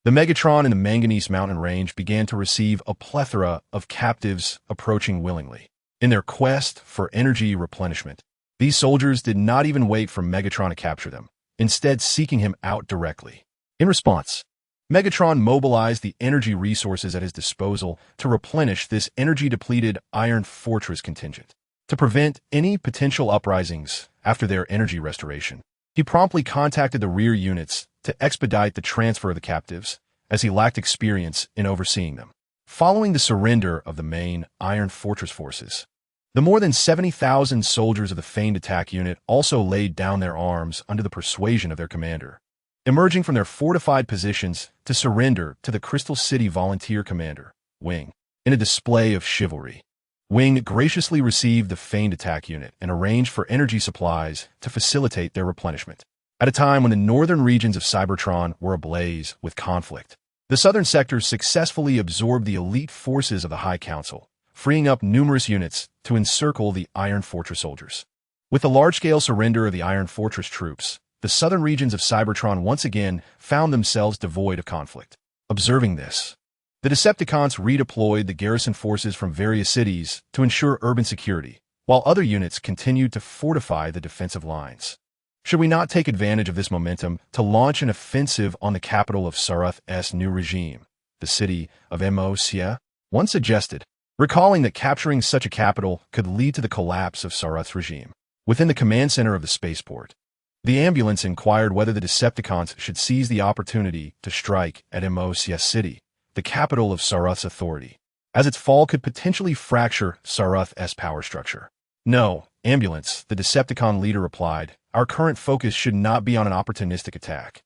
the Megatron and the Manganese Mountain Range began to receive a plethora of captives approaching willingly. In their quest for energy replenishment, these soldiers did not even wait for Megatron to capture them, instead seeking him out directly. In response, Megatron mobilized the energy resources at his disposal to replenish this energy-depleted Iron Fortress contingent. To prevent any potential uprisings after their energy restoration, he promptly contacted the rear units to expedite the transfer of the captives, as he lacked experience in overseeing them. Following the surrender of the main Iron Fortress forces, the more than 70,000 soldiers of the Feigned Attack Unit also laid down their arms under the persuasion of their commander, emerging from their fortified positions to surrender to the Crystal City Volunteer Commander, Wing. In a display of chivalry, Wing graciously received the Feigned Attack Unit and arranged for energy supplies to facilitate their replenishment. At a time when the northern regions of Cybertron were ablaze with conflict, the southern sectors successfully absorbed the elite forces of the High Council, freeing up numerous units to encircle the Iron Fortress soldiers. With the large-scale surrender of the Iron Fortress troops, the southern regions of Cybertron once again found themselves devoid of conflict. Observing this, the Decepticons redeployed the garrison forces from various cities to ensure urban security, while other units continued to fortify the defensive lines. Should we not take advantage of this momentum to launch an offensive on the capital of Sarath's new regime, the city of Mosia? One suggested, recalling that capturing such a capital could lead to the collapse of Sarath's regime. Within the command center of the spaceport, the ambulance inquired whether the Decepticons should seize the opportunity to strike at Mosia City, the capital of Sarath's authority, as its fall could potentially fracture Sarath's power structure. No, ambulance, the Decepticon leader replied, our current focus should not be on an opportunistic attack,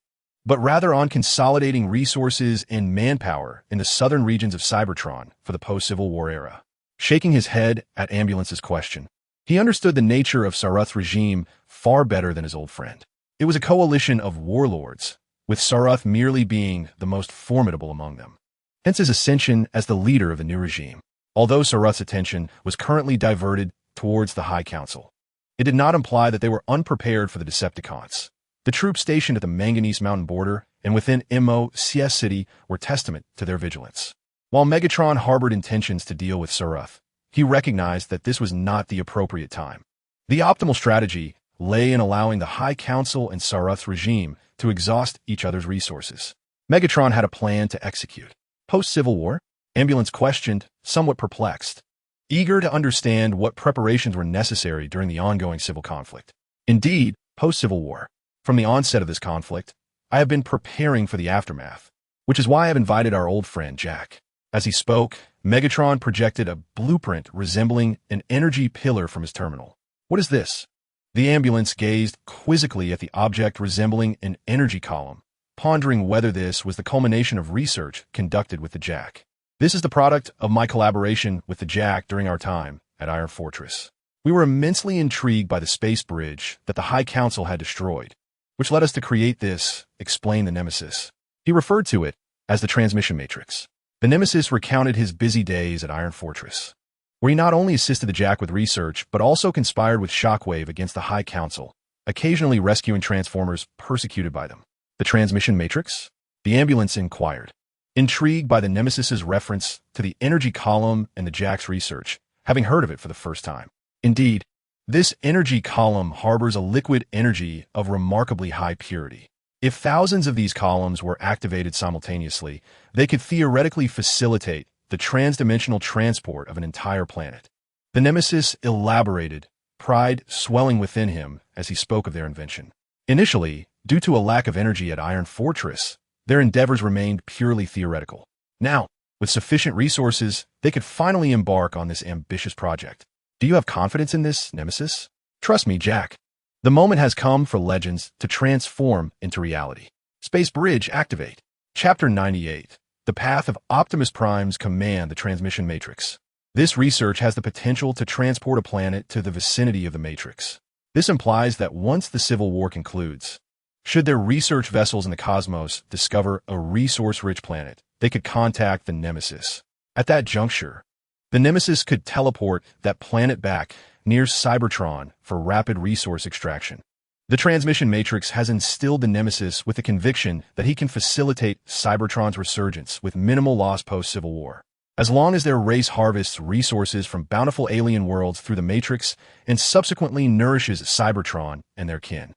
but rather on consolidating resources and manpower in the southern regions of Cybertron for the post-Civil War era. Shaking his head at ambulance's question, he understood the nature of Sarath's regime far better than his old friend. It was a coalition of warlords, with Sarath merely being the most formidable among them. Hence his ascension as the leader of the new regime. Although Sarath's attention was currently diverted towards the High Council, it did not imply that they were unprepared for the Decepticons. The troops stationed at the Manganese Mountain border and within Mosia City were testament to their vigilance. While Megatron harbored intentions to deal with Sarath, he recognized that this was not the appropriate time. The optimal strategy lay in allowing the High Council and Sarath's regime to exhaust each other's resources. Megatron had a plan to execute. Post-Civil War, Ambulance questioned, somewhat perplexed, eager to understand what preparations were necessary during the ongoing civil conflict. Indeed, post-Civil War, from the onset of this conflict, I have been preparing for the aftermath. which is why I've invited our old friend Jack. As he spoke, Megatron projected a blueprint resembling an energy pillar from his terminal. What is this? The ambulance gazed quizzically at the object resembling an energy column, pondering whether this was the culmination of research conducted with the Jack. This is the product of my collaboration with the Jack during our time at Iron Fortress. We were immensely intrigued by the space bridge that the High Council had destroyed, which led us to create this, explain the Nemesis. He referred to it as the transmission matrix. The Nemesis recounted his busy days at Iron Fortress, where he not only assisted the Jack with research, but also conspired with Shockwave against the High Council, occasionally rescuing Transformers persecuted by them. The transmission matrix? The ambulance inquired, intrigued by the Nemesis's reference to the energy column and the Jack's research, having heard of it for the first time. Indeed, this energy column harbors a liquid energy of remarkably high purity. If thousands of these columns were activated simultaneously, they could theoretically facilitate the transdimensional transport of an entire planet. The Nemesis elaborated, pride swelling within him as he spoke of their invention. Initially, due to a lack of energy at Iron Fortress, their endeavors remained purely theoretical. Now, with sufficient resources, they could finally embark on this ambitious project. Do you have confidence in this, Nemesis? Trust me, Jack. The moment has come for legends to transform into reality. Space Bridge activate. Chapter 98. The path of Optimus Prime's command the transmission matrix. This research has the potential to transport a planet to the vicinity of the matrix. This implies that once the Civil War concludes, should their research vessels in the cosmos discover a resource-rich planet, they could contact the Nemesis. At that juncture, the Nemesis could teleport that planet back near Cybertron for rapid resource extraction. The transmission matrix has instilled the Nemesis with the conviction that he can facilitate Cybertron's resurgence with minimal loss post-Civil War. As long as their race harvests resources from bountiful alien worlds through the Matrix and subsequently nourishes Cybertron and their kin,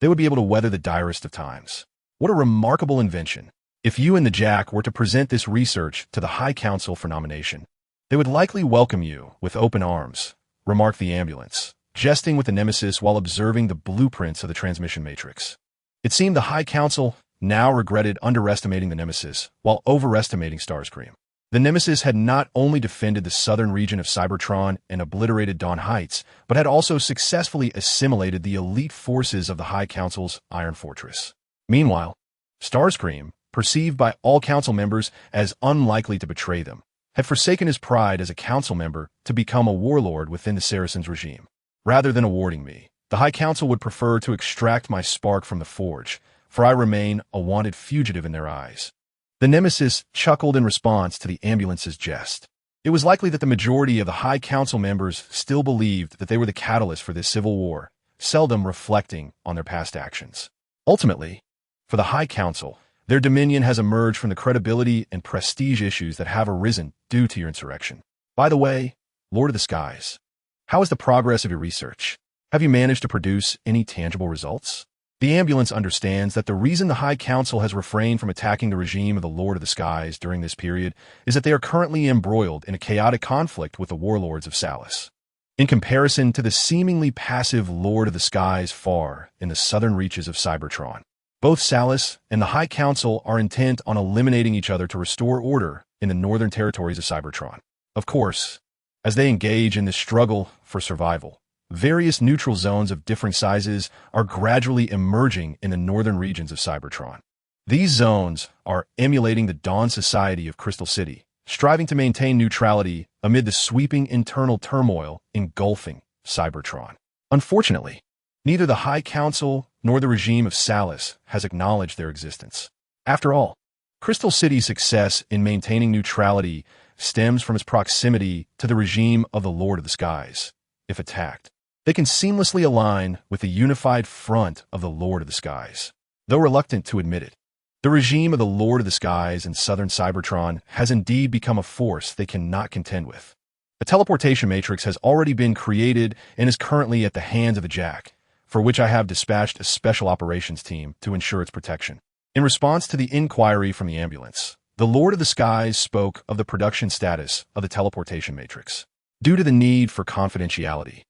they would be able to weather the direst of times. What a remarkable invention. If you and the Jack were to present this research to the High Council for nomination, they would likely welcome you with open arms, remarked the ambulance, jesting with the Nemesis while observing the blueprints of the transmission matrix. It seemed the High Council now regretted underestimating the Nemesis while overestimating Starscream. The Nemesis had not only defended the southern region of Cybertron and obliterated Dawn Heights, but had also successfully assimilated the elite forces of the High Council's Iron Fortress. Meanwhile, Starscream, perceived by all council members as unlikely to betray them, had forsaken his pride as a council member to become a warlord within the Saracens regime. Rather than awarding me, the High Council would prefer to extract my spark from the forge, for I remain a wanted fugitive in their eyes. The Nemesis chuckled in response to the ambulance's jest. It was likely that the majority of the High Council members still believed that they were the catalyst for this civil war, seldom reflecting on their past actions. Ultimately, for the High Council, their dominion has emerged from the credibility and prestige issues that have arisen due to your insurrection. By the way, Lord of the Skies, how is the progress of your research? Have you managed to produce any tangible results? The ambulance understands that the reason the High Council has refrained from attacking the regime of the Lord of the Skies during this period is that they are currently embroiled in a chaotic conflict with the warlords of Salus. In comparison to the seemingly passive Lord of the Skies far in the southern reaches of Cybertron, both Salus and the High Council are intent on eliminating each other to restore order in the northern territories of Cybertron. Of course, as they engage in this struggle for survival, various neutral zones of differing sizes are gradually emerging in the northern regions of Cybertron. These zones are emulating the Dawn Society of Crystal City, striving to maintain neutrality amid the sweeping internal turmoil engulfing Cybertron. Unfortunately, neither the High Council nor the regime of Salus has acknowledged their existence. After all, Crystal City's success in maintaining neutrality stems from its proximity to the regime of the Lord of the Skies. If attacked, they can seamlessly align with the unified front of the Lord of the Skies. Though reluctant to admit it, the regime of the Lord of the Skies in southern Cybertron has indeed become a force they cannot contend with. A teleportation matrix has already been created and is currently at the hands of the Jack, for which I have dispatched a special operations team to ensure its protection. In response to the inquiry from the ambulance, the Lord of the Skies spoke of the production status of the teleportation matrix. Due to the need for confidentiality,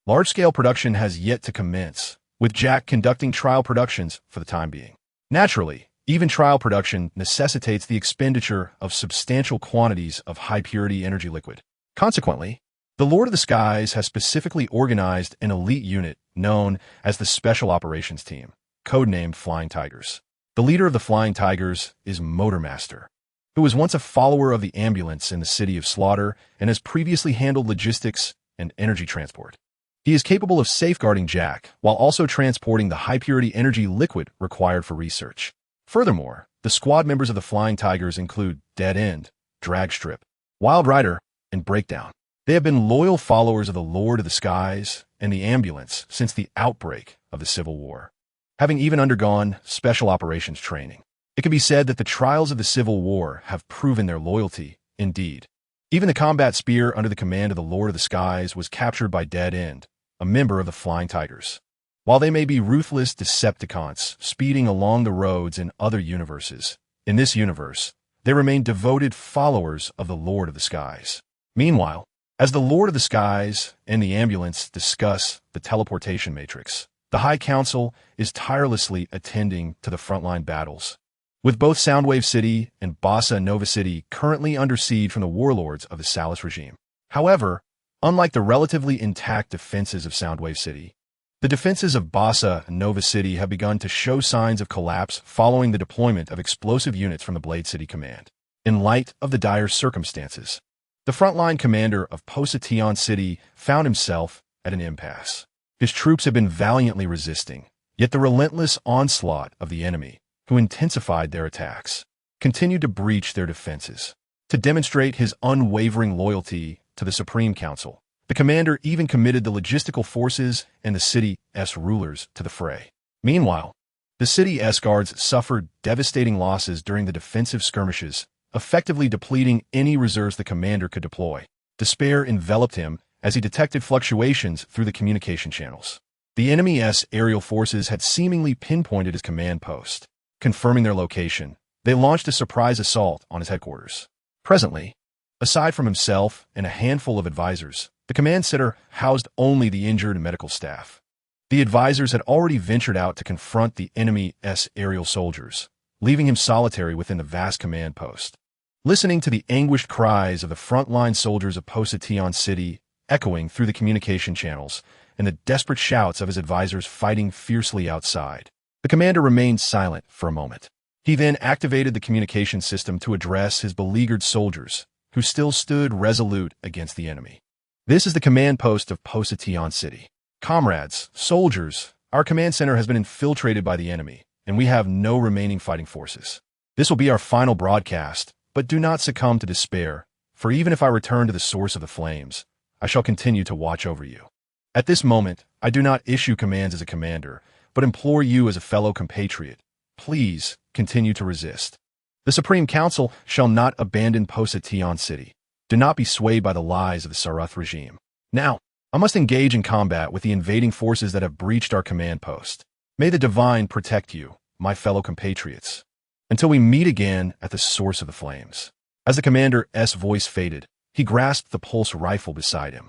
large-scale production has yet to commence, with Jack conducting trial productions for the time being. Naturally, Even trial production necessitates the expenditure of substantial quantities of high-purity energy liquid. Consequently, the Lord of the Skies has specifically organized an elite unit known as the Special Operations Team, codenamed Flying Tigers. The leader of the Flying Tigers is Motormaster, who was once a follower of the ambulance in the City of Slaughter and has previously handled logistics and energy transport. He is capable of safeguarding Jack while also transporting the high-purity energy liquid required for research. Furthermore, the squad members of the Flying Tigers include Dead End, Dragstrip, Wild Rider, and Breakdown. They have been loyal followers of the Lord of the Skies and the ambulance since the outbreak of the Civil War, having even undergone special operations training. It can be said that the trials of the Civil War have proven their loyalty, indeed. Even the combat spear under the command of the Lord of the Skies was captured by Dead End, a member of the Flying Tigers. While they may be ruthless Decepticons speeding along the roads in other universes, in this universe, they remain devoted followers of the Lord of the Skies. Meanwhile, as the Lord of the Skies and the ambulance discuss the teleportation matrix, the High Council is tirelessly attending to the frontline battles, with both Soundwave City and Bossa Nova City currently under siege from the warlords of the Salus regime. However, unlike the relatively intact defenses of Soundwave City, the defenses of Bossa Nova City have begun to show signs of collapse following the deployment of explosive units from the Blade City Command. In light of the dire circumstances, the frontline commander of Positron City found himself at an impasse. His troops had been valiantly resisting, yet the relentless onslaught of the enemy, who intensified their attacks, continued to breach their defenses. To demonstrate his unwavering loyalty to the Supreme Council, the commander even committed the logistical forces and the city's rulers to the fray. Meanwhile, the city's guards suffered devastating losses during the defensive skirmishes, effectively depleting any reserves the commander could deploy. Despair enveloped him as he detected fluctuations through the communication channels. The enemy's aerial forces had seemingly pinpointed his command post. Confirming their location, they launched a surprise assault on his headquarters. Presently, aside from himself and a handful of advisors, the command center housed only the injured and medical staff. The advisors had already ventured out to confront the enemy's aerial soldiers, leaving him solitary within the vast command post. Listening to the anguished cries of the frontline soldiers of Positron City echoing through the communication channels and the desperate shouts of his advisors fighting fiercely outside, the commander remained silent for a moment. He then activated the communication system to address his beleaguered soldiers, who still stood resolute against the enemy. This is the command post of Positron City. Comrades, soldiers, our command center has been infiltrated by the enemy, and we have no remaining fighting forces. This will be our final broadcast, but do not succumb to despair, for even if I return to the source of the flames, I shall continue to watch over you. At this moment, I do not issue commands as a commander, but implore you as a fellow compatriot, please continue to resist. The Supreme Council shall not abandon Positron City. Do not be swayed by the lies of the Sarath regime. Now, I must engage in combat with the invading forces that have breached our command post. May the Divine protect you, my fellow compatriots, until we meet again at the source of the flames. As the commander's voice faded, he grasped the pulse rifle beside him.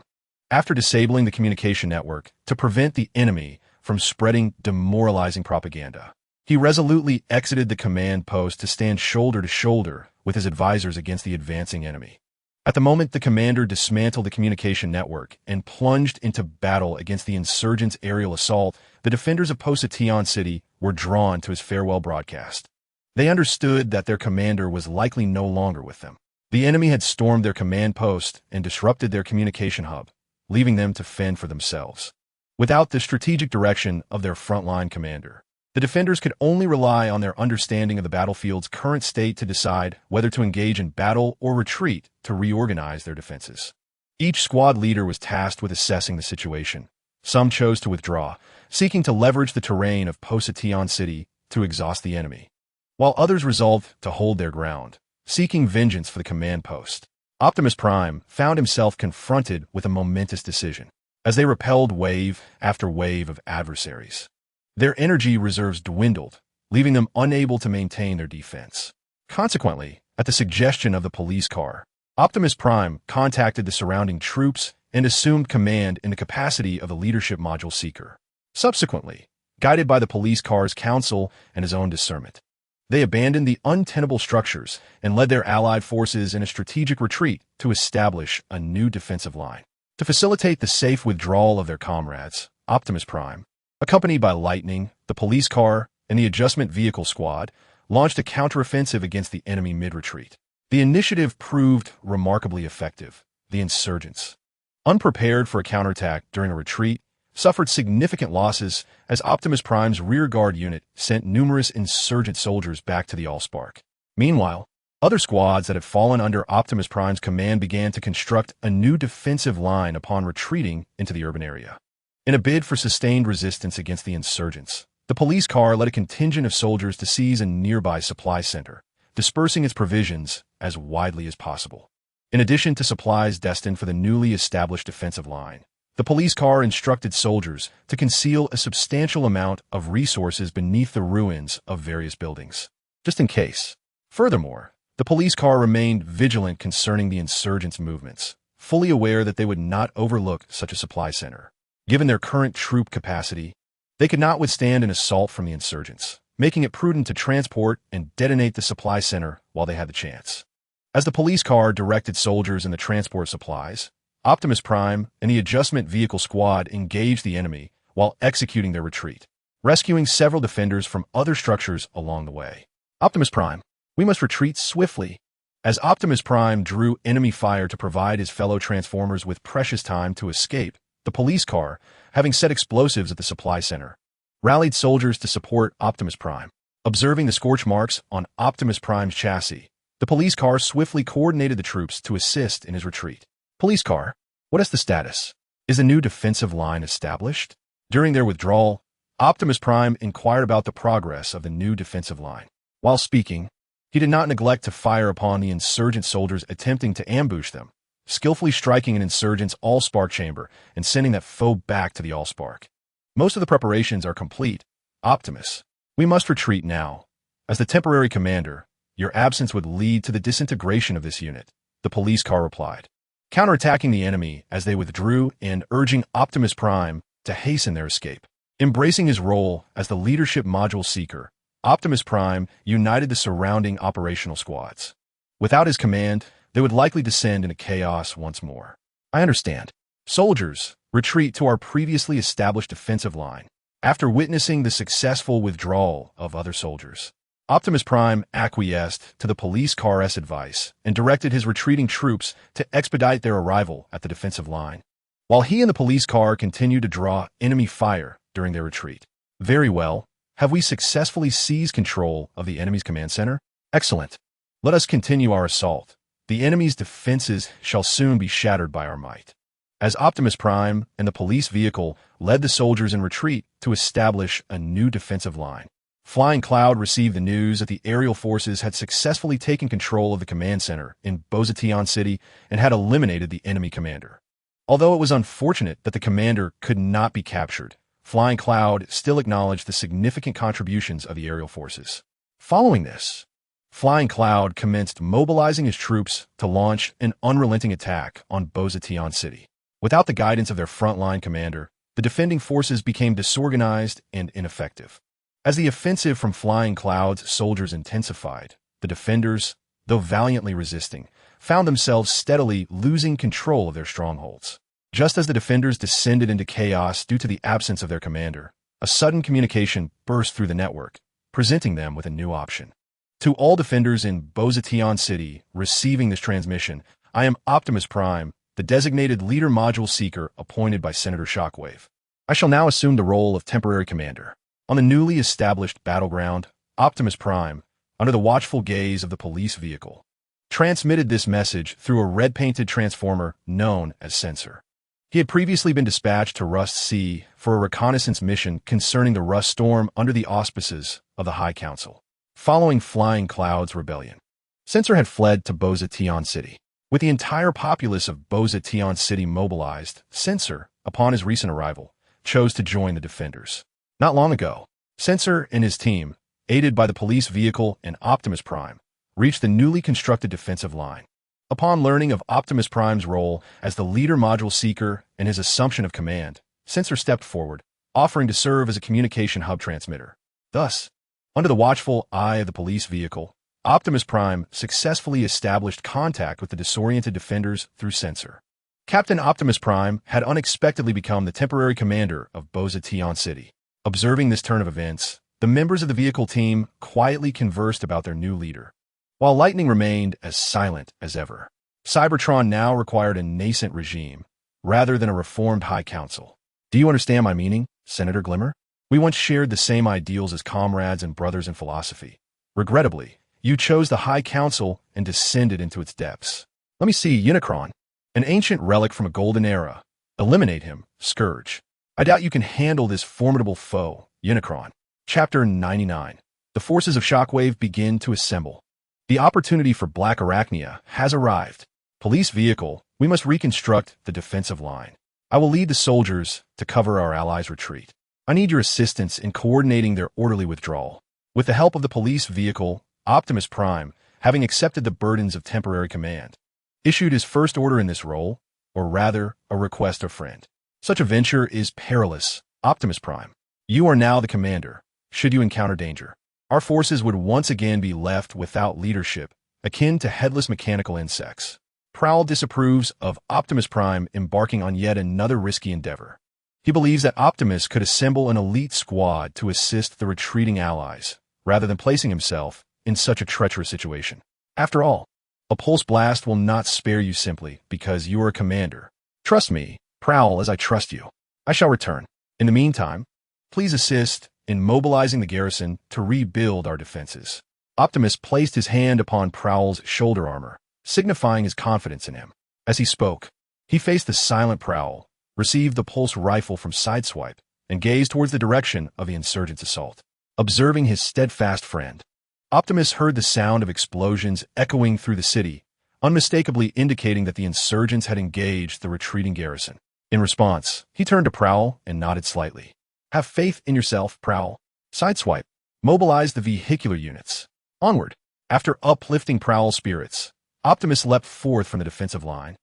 After disabling the communication network to prevent the enemy from spreading demoralizing propaganda, he resolutely exited the command post to stand shoulder to shoulder with his advisors against the advancing enemy. At the moment the commander dismantled the communication network and plunged into battle against the insurgents' aerial assault, the defenders of Positron City were drawn to his farewell broadcast. They understood that their commander was likely no longer with them. The enemy had stormed their command post and disrupted their communication hub, leaving them to fend for themselves. Without the strategic direction of their frontline commander, the defenders could only rely on their understanding of the battlefield's current state to decide whether to engage in battle or retreat to reorganize their defenses. Each squad leader was tasked with assessing the situation. Some chose to withdraw, seeking to leverage the terrain of Positron City to exhaust the enemy, while others resolved to hold their ground, seeking vengeance for the command post. Optimus Prime found himself confronted with a momentous decision. As they repelled wave after wave of adversaries, their energy reserves dwindled, leaving them unable to maintain their defense. Consequently, at the suggestion of the police car, Optimus Prime contacted the surrounding troops and assumed command in the capacity of the leadership module seeker. Subsequently, guided by the police car's counsel and his own discernment, They abandoned the untenable structures and led their allied forces in a strategic retreat to establish a new defensive line. To facilitate the safe withdrawal of their comrades, Optimus Prime, accompanied by Lightning, the police car, and the adjustment vehicle squad, launched a counteroffensive against the enemy mid-retreat. The initiative proved remarkably effective. The insurgents, unprepared for a counterattack during a retreat, suffered significant losses as Optimus Prime's rearguard unit sent numerous insurgent soldiers back to the Allspark. Meanwhile, other squads that had fallen under Optimus Prime's command began to construct a new defensive line upon retreating into the urban area. In a bid for sustained resistance against the insurgents, the police car led a contingent of soldiers to seize a nearby supply center, dispersing its provisions as widely as possible. In addition to supplies destined for the newly established defensive line, the police car instructed soldiers to conceal a substantial amount of resources beneath the ruins of various buildings, just in case. Furthermore, the police car remained vigilant concerning the insurgents' movements, fully aware that they would not overlook such a supply center. Given their current troop capacity, they could not withstand an assault from the insurgents, making it prudent to transport and detonate the supply center while they had the chance. As the police car directed soldiers in the transport of supplies, Optimus Prime and the adjustment vehicle squad engaged the enemy while executing their retreat, rescuing several defenders from other structures along the way. Optimus Prime, we must retreat swiftly. As Optimus Prime drew enemy fire to provide his fellow Transformers with precious time to escape, the police car, having set explosives at the supply center, rallied soldiers to support Optimus Prime. Observing the scorch marks on Optimus Prime's chassis, the police car swiftly coordinated the troops to assist in his retreat. Police car, what is the status? Is a new defensive line established? During their withdrawal, Optimus Prime inquired about the progress of the new defensive line. While speaking, he did not neglect to fire upon the insurgent soldiers attempting to ambush them, skillfully striking an insurgent's Allspark chamber and sending that foe back to the Allspark. Most of the preparations are complete. Optimus, we must retreat now. As the temporary commander, your absence would lead to the disintegration of this unit, the police car replied, counterattacking the enemy as they withdrew and urging Optimus Prime to hasten their escape. Embracing his role as the leadership module seeker, Optimus Prime united the surrounding operational squads. Without his command, they would likely descend into chaos once more. I understand. Soldiers, retreat to our previously established defensive line. After witnessing the successful withdrawal of other soldiers, Optimus Prime acquiesced to the police car's advice and directed his retreating troops to expedite their arrival at the defensive line, while he and the police car continued to draw enemy fire during their retreat. Very well. Have we successfully seized control of the enemy's command center? Excellent. Let us continue our assault. The enemy's defenses shall soon be shattered by our might. As Optimus Prime and the police vehicle led the soldiers in retreat to establish a new defensive line, Flying Cloud received the news that the aerial forces had successfully taken control of the command center in Bozation City and had eliminated the enemy commander. Although it was unfortunate that the commander could not be captured, Flying Cloud still acknowledged the significant contributions of the aerial forces. Following this, Flying Cloud commenced mobilizing his troops to launch an unrelenting attack on Bozation City. Without the guidance of their frontline commander, the defending forces became disorganized and ineffective. As the offensive from Flying Cloud's soldiers intensified, the defenders, though valiantly resisting, found themselves steadily losing control of their strongholds. Just as the defenders descended into chaos due to the absence of their commander, a sudden communication burst through the network, presenting them with a new option. To all defenders in Bozation City receiving this transmission, I am Optimus Prime, the designated leader module seeker appointed by Senator Shockwave. I shall now assume the role of temporary commander. On the newly established battleground, Optimus Prime, under the watchful gaze of the police vehicle, transmitted this message through a red-painted transformer known as Sensor. He had previously been dispatched to Rust Sea for a reconnaissance mission concerning the Rust Storm under the auspices of the High Council. Following Flying Cloud's rebellion, Sensor had fled to Bozation City. With the entire populace of Bozation City mobilized, Sensor, upon his recent arrival, chose to join the defenders. Not long ago, Sensor and his team, aided by the police vehicle and Optimus Prime, reached the newly constructed defensive line. Upon learning of Optimus Prime's role as the leader module seeker and his assumption of command, Sensor stepped forward, offering to serve as a communication hub transmitter. Thus, Under the watchful eye of the police vehicle, Optimus Prime successfully established contact with the disoriented defenders through sensor. Captain Optimus Prime had unexpectedly become the temporary commander of Kaon City. Observing this turn of events, the members of the vehicle team quietly conversed about their new leader, while Lightning remained as silent as ever. Cybertron now required a nascent regime, rather than a reformed High Council. Do you understand my meaning, Senator Glimmer? We once shared the same ideals as comrades and brothers in philosophy. Regrettably, you chose the High Council and descended into its depths. Let me see Unicron, an ancient relic from a golden era. Eliminate him, Scourge. I doubt you can handle this formidable foe, Unicron. Chapter 99. The forces of Shockwave begin to assemble. The opportunity for Black Arachnia has arrived. Police vehicle, we must reconstruct the defensive line. I will lead the soldiers to cover our allies' retreat. I need your assistance in coordinating their orderly withdrawal. With the help of the police vehicle, Optimus Prime, having accepted the burdens of temporary command, issued his first order in this role, or rather, a request of friend. Such a venture is perilous, Optimus Prime. You are now the commander. Should you encounter danger, our forces would once again be left without leadership, akin to headless mechanical insects. Prowl disapproves of Optimus Prime embarking on yet another risky endeavor. He believes that Optimus could assemble an elite squad to assist the retreating allies, rather than placing himself in such a treacherous situation. After all, a pulse blast will not spare you simply because you are a commander. Trust me, Prowl, as I trust you. I shall return. In the meantime, please assist in mobilizing the garrison to rebuild our defenses. Optimus placed his hand upon Prowl's shoulder armor, signifying his confidence in him. As he spoke, he faced the silent Prowl, received the pulse rifle from Sideswipe, and gazed towards the direction of the insurgents' assault. Observing his steadfast friend, Optimus heard the sound of explosions echoing through the city, unmistakably indicating that the insurgents had engaged the retreating garrison. In response, he turned to Prowl and nodded slightly. Have faith in yourself, Prowl. Sideswipe. Mobilize the vehicular units. Onward. After uplifting Prowl's spirits, Optimus leapt forth from the defensive line,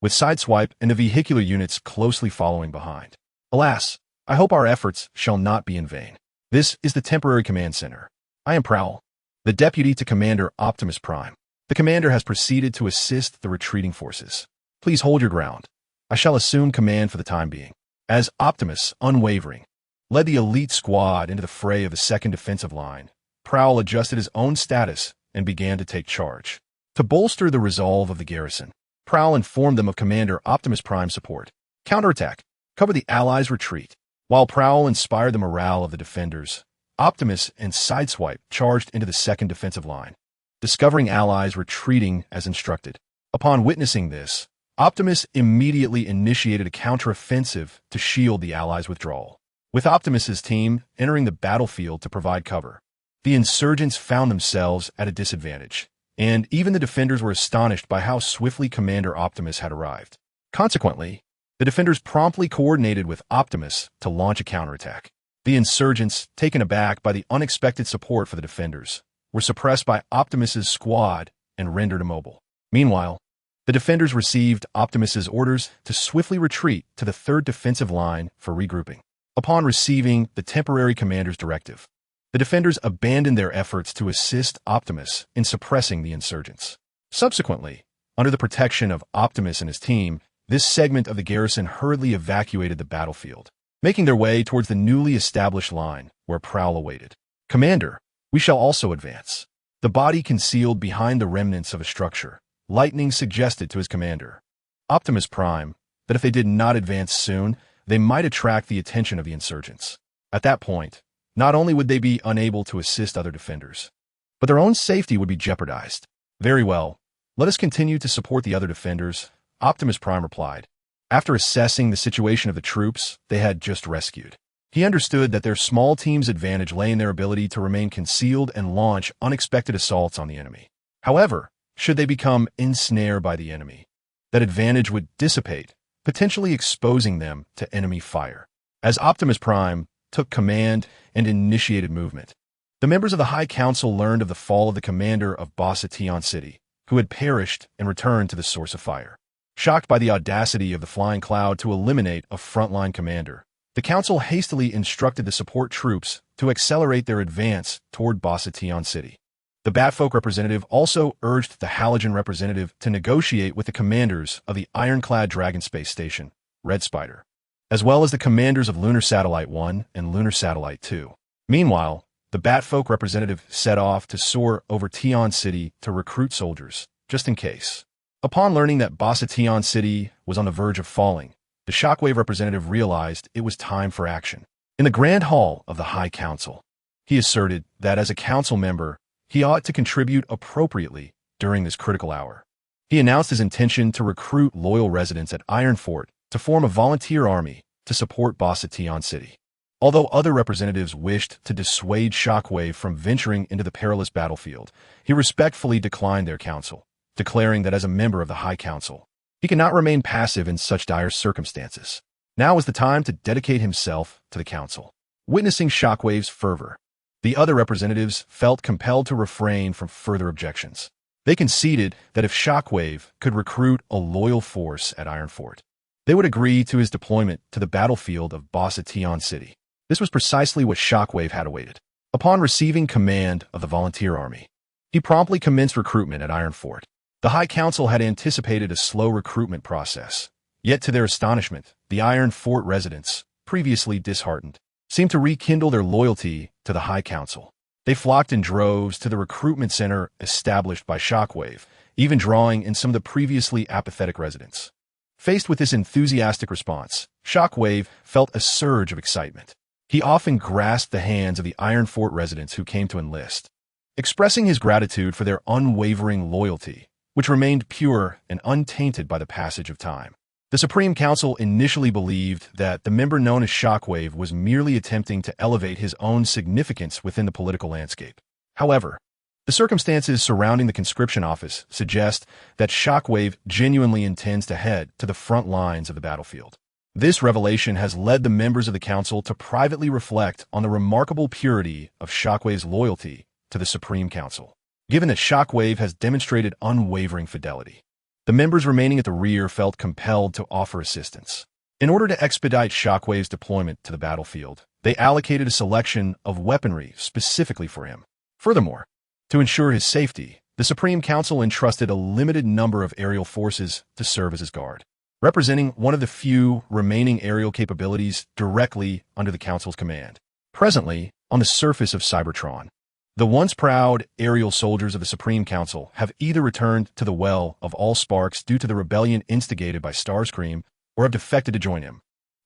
with Sideswipe and the vehicular units closely following behind. Alas, I hope our efforts shall not be in vain. This is the temporary command center. I am Prowl, the deputy to Commander Optimus Prime. The commander has proceeded to assist the retreating forces. Please hold your ground. I shall assume command for the time being. As Optimus, unwavering, led the elite squad into the fray of the second defensive line, Prowl adjusted his own status and began to take charge. To bolster the resolve of the garrison, Prowl informed them of Commander Optimus Prime's support. Counterattack. Cover the Allies' retreat. While Prowl inspired the morale of the defenders, Optimus and Sideswipe charged into the second defensive line, discovering allies retreating as instructed. Upon witnessing this, Optimus immediately initiated a counteroffensive to shield the allies' withdrawal. With Optimus's team entering the battlefield to provide cover, the insurgents found themselves at a disadvantage, and even the defenders were astonished by how swiftly Commander Optimus had arrived. Consequently, the defenders promptly coordinated with Optimus to launch a counterattack. The insurgents, taken aback by the unexpected support for the defenders, were suppressed by Optimus's squad and rendered immobile. Meanwhile, the defenders received Optimus's orders to swiftly retreat to the third defensive line for regrouping. Upon receiving the temporary commander's directive, the defenders abandoned their efforts to assist Optimus in suppressing the insurgents. Subsequently, under the protection of Optimus and his team, this segment of the garrison hurriedly evacuated the battlefield, making their way towards the newly established line where Prowl awaited. Commander, we shall also advance. The body concealed behind the remnants of a structure, Lightning suggested to his commander, Optimus Prime, that if they did not advance soon, they might attract the attention of the insurgents. At that point, not only would they be unable to assist other defenders, but their own safety would be jeopardized. Very well, let us continue to support the other defenders, Optimus Prime replied. After assessing the situation of the troops they had just rescued, he understood that their small team's advantage lay in their ability to remain concealed and launch unexpected assaults on the enemy. However, should they become ensnared by the enemy, that advantage would dissipate, potentially exposing them to enemy fire. As Optimus Prime took command and initiated movement, the members of the High Council learned of the fall of the commander of Kaon City, who had perished and returned to the source of fire. Shocked by the audacity of the Flying Cloud to eliminate a frontline commander, The Council hastily instructed the support troops to accelerate their advance toward Kaon City. The Batfolk representative also urged the Halogen representative to negotiate with the commanders of the ironclad Dragon Space Station, Red Spider, as well as the commanders of Lunar Satellite 1 and Lunar Satellite 2. Meanwhile, the Batfolk representative set off to soar over Kaon City to recruit soldiers, just in case. Upon learning that Kaon City was on the verge of falling, the Shockwave representative realized it was time for action. In the Grand Hall of the High Council, he asserted that as a council member, he ought to contribute appropriately during this critical hour. He announced his intention to recruit loyal residents at Ironfort to form a volunteer army to support Kaon City. Although other representatives wished to dissuade Shockwave from venturing into the perilous battlefield, he respectfully declined their counsel, declaring that as a member of the High Council, he cannot remain passive in such dire circumstances. Now was the time to dedicate himself to the Council. Witnessing Shockwave's fervor, the other representatives felt compelled to refrain from further objections. They conceded that if Shockwave could recruit a loyal force at Ironfort, they would agree to his deployment to the battlefield of Kaon City. This was precisely what Shockwave had awaited. Upon receiving command of the volunteer army, he promptly commenced recruitment at Ironfort. The High Council had anticipated a slow recruitment process, yet to their astonishment, the Ironfort residents, previously disheartened, seemed to rekindle their loyalty to the High Council. They flocked in droves to the recruitment center established by Shockwave, even drawing in some of the previously apathetic residents. Faced with this enthusiastic response, Shockwave felt a surge of excitement. He often grasped the hands of the Ironfort residents who came to enlist, expressing his gratitude for their unwavering loyalty, which remained pure and untainted by the passage of time. The Supreme Council initially believed that the member known as Shockwave was merely attempting to elevate his own significance within the political landscape. However, the circumstances surrounding the conscription office suggest that Shockwave genuinely intends to head to the front lines of the battlefield. This revelation has led the members of the Council to privately reflect on the remarkable purity of Shockwave's loyalty to the Supreme Council. Given that Shockwave has demonstrated unwavering fidelity, the members remaining at the rear felt compelled to offer assistance. In order to expedite Shockwave's deployment to the battlefield, they allocated a selection of weaponry specifically for him. Furthermore, to ensure his safety, the Supreme Council entrusted a limited number of aerial forces to serve as his guard, representing one of the few remaining aerial capabilities directly under the Council's command. Presently, on the surface of Cybertron, the once proud aerial soldiers of the Supreme Council have either returned to the Well of All Sparks due to the rebellion instigated by Starscream or have defected to join him,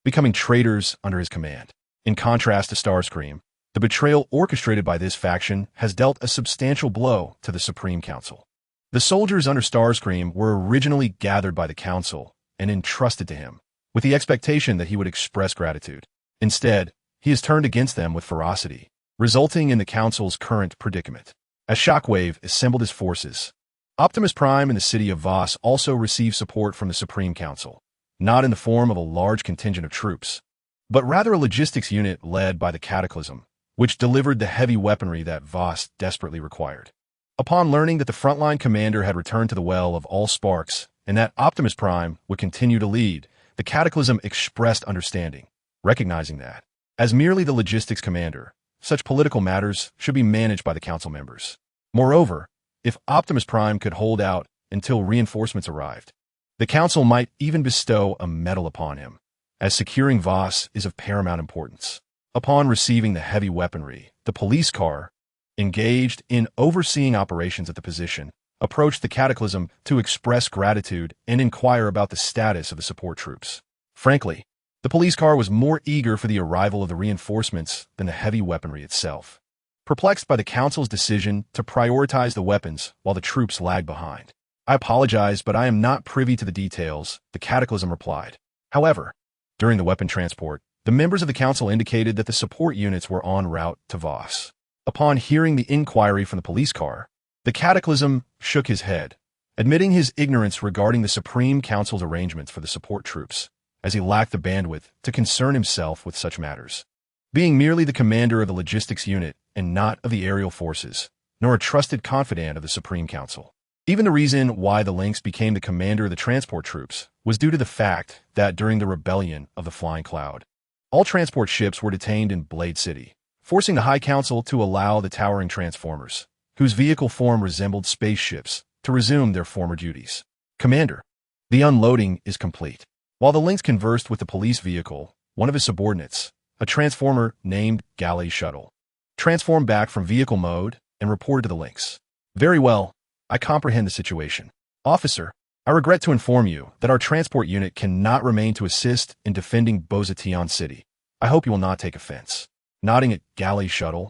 becoming traitors under his command. In contrast to Starscream, the betrayal orchestrated by this faction has dealt a substantial blow to the Supreme Council. The soldiers under Starscream were originally gathered by the Council and entrusted to him, with the expectation that he would express gratitude. Instead, he has turned against them with ferocity, resulting in the Council's current predicament. As Shockwave assembled his forces, Optimus Prime and the city of Voss also received support from the Supreme Council, not in the form of a large contingent of troops, but rather a logistics unit led by the Cataclysm, which delivered the heavy weaponry that Voss desperately required. Upon learning that the frontline commander had returned to the Well of All Sparks and that Optimus Prime would continue to lead, the Cataclysm expressed understanding, recognizing that, as merely the logistics commander, such political matters should be managed by the Council members. Moreover, if Optimus Prime could hold out until reinforcements arrived, the Council might even bestow a medal upon him, as securing Voss is of paramount importance. Upon receiving the heavy weaponry, the police car, engaged in overseeing operations at the position, approached the Cataclysm to express gratitude and inquire about the status of the support troops. Frankly, the police car was more eager for the arrival of the reinforcements than the heavy weaponry itself. Perplexed by the Council's decision to prioritize the weapons while the troops lagged behind, "I apologize, but I am not privy to the details," the Cataclysm replied. However, during the weapon transport, the members of the Council indicated that the support units were en route to Voss. Upon hearing the inquiry from the police car, the Cataclysm shook his head, admitting his ignorance regarding the Supreme Council's arrangements for the support troops, as he lacked the bandwidth to concern himself with such matters. Being merely the commander of the logistics unit and not of the aerial forces, nor a trusted confidant of the Supreme Council. Even the reason why the Lynx became the commander of the transport troops was due to the fact that during the rebellion of the Flying Cloud, All transport ships were detained in Blade City, forcing the High Council to allow the towering transformers, whose vehicle form resembled spaceships, to resume their former duties. Commander, the unloading is complete. While the Lynx conversed with the police vehicle, one of his subordinates, a transformer named Galley Shuttle, transformed back from vehicle mode and reported to the Lynx. Very well, I comprehend the situation. Officer, I regret to inform you that our transport unit cannot remain to assist in defending Bozation City. I hope you will not take offense. Nodding at Galley Shuttle,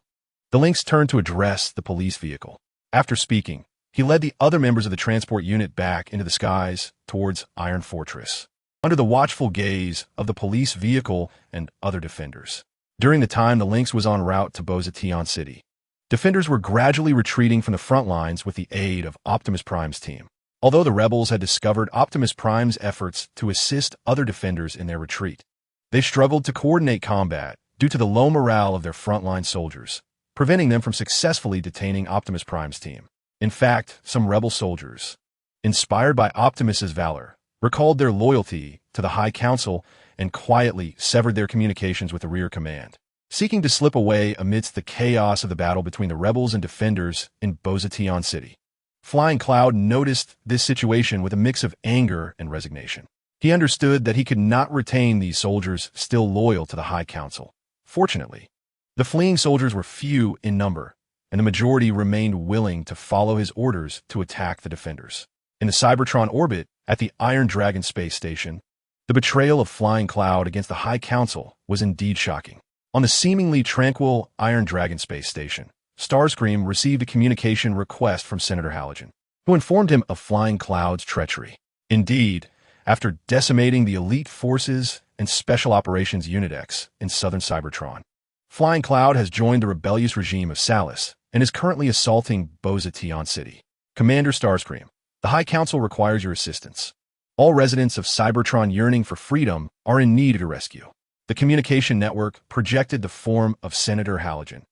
the Lynx turned to address the police vehicle. After speaking, he led the other members of the transport unit back into the skies towards Iron Fortress, under the watchful gaze of the police vehicle and other defenders. During the time the Lynx was en route to Bozation City, defenders were gradually retreating from the front lines with the aid of Optimus Prime's team. Although the rebels had discovered Optimus Prime's efforts to assist other defenders in their retreat, they struggled to coordinate combat due to the low morale of their frontline soldiers, preventing them from successfully detaining Optimus Prime's team. In fact, some rebel soldiers, inspired by Optimus's valor, recalled their loyalty to the High Council and quietly severed their communications with the rear command, seeking to slip away amidst the chaos of the battle between the rebels and defenders in Bozation City. Flying Cloud noticed this situation with a mix of anger and resignation. He understood that he could not retain these soldiers still loyal to the High Council. Fortunately, the fleeing soldiers were few in number, and the majority remained willing to follow his orders to attack the defenders. In the Cybertron orbit at the Iron Dragon space station, the betrayal of Flying Cloud against the High Council was indeed shocking. On the seemingly tranquil Iron Dragon space station, Starscream received a communication request from Senator Halogen, who informed him of Flying Cloud's treachery. Indeed, after decimating the elite forces and Special Operations Unit X in southern Cybertron, Flying Cloud has joined the rebellious regime of Salus and is currently assaulting Bozation City. Commander Starscream, the High Council requires your assistance. All residents of Cybertron yearning for freedom are in need of your rescue. The communication network projected the form of Senator Halogen,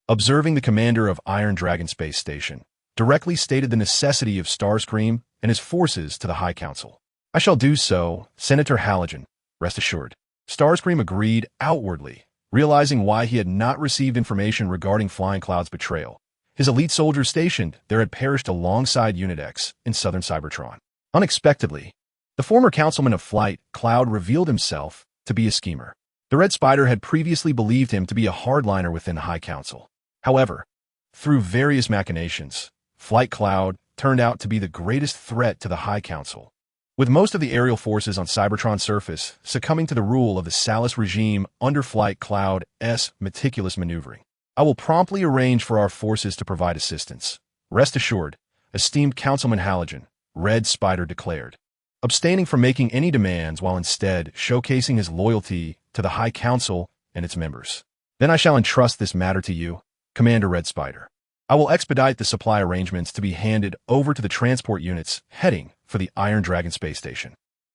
observing the commander of Iron Dragon Space Station, directly stated the necessity of Starscream and his forces to the High Council. I shall do so, Senator Halogen, rest assured. Starscream agreed outwardly, realizing why he had not received information regarding Flying Cloud's betrayal. His elite soldiers stationed there had perished alongside Unit X in southern Cybertron. Unexpectedly, the former councilman of Flight, Cloud, revealed himself to be a schemer. The Red Spider had previously believed him to be a hardliner within the High Council. However, through various machinations, Flight Cloud turned out to be the greatest threat to the High Council. With most of the aerial forces on Cybertron's surface succumbing to the rule of the Salus regime under Flight Cloud's meticulous maneuvering, I will promptly arrange for our forces to provide assistance. Rest assured, esteemed Councilman Halogen, Red Spider declared, abstaining from making any demands while instead showcasing his loyalty to the High Council and its members. Then I shall entrust this matter to you, Commander Red Spider. I will expedite the supply arrangements to be handed over to the transport units heading for the Iron Dragon space station.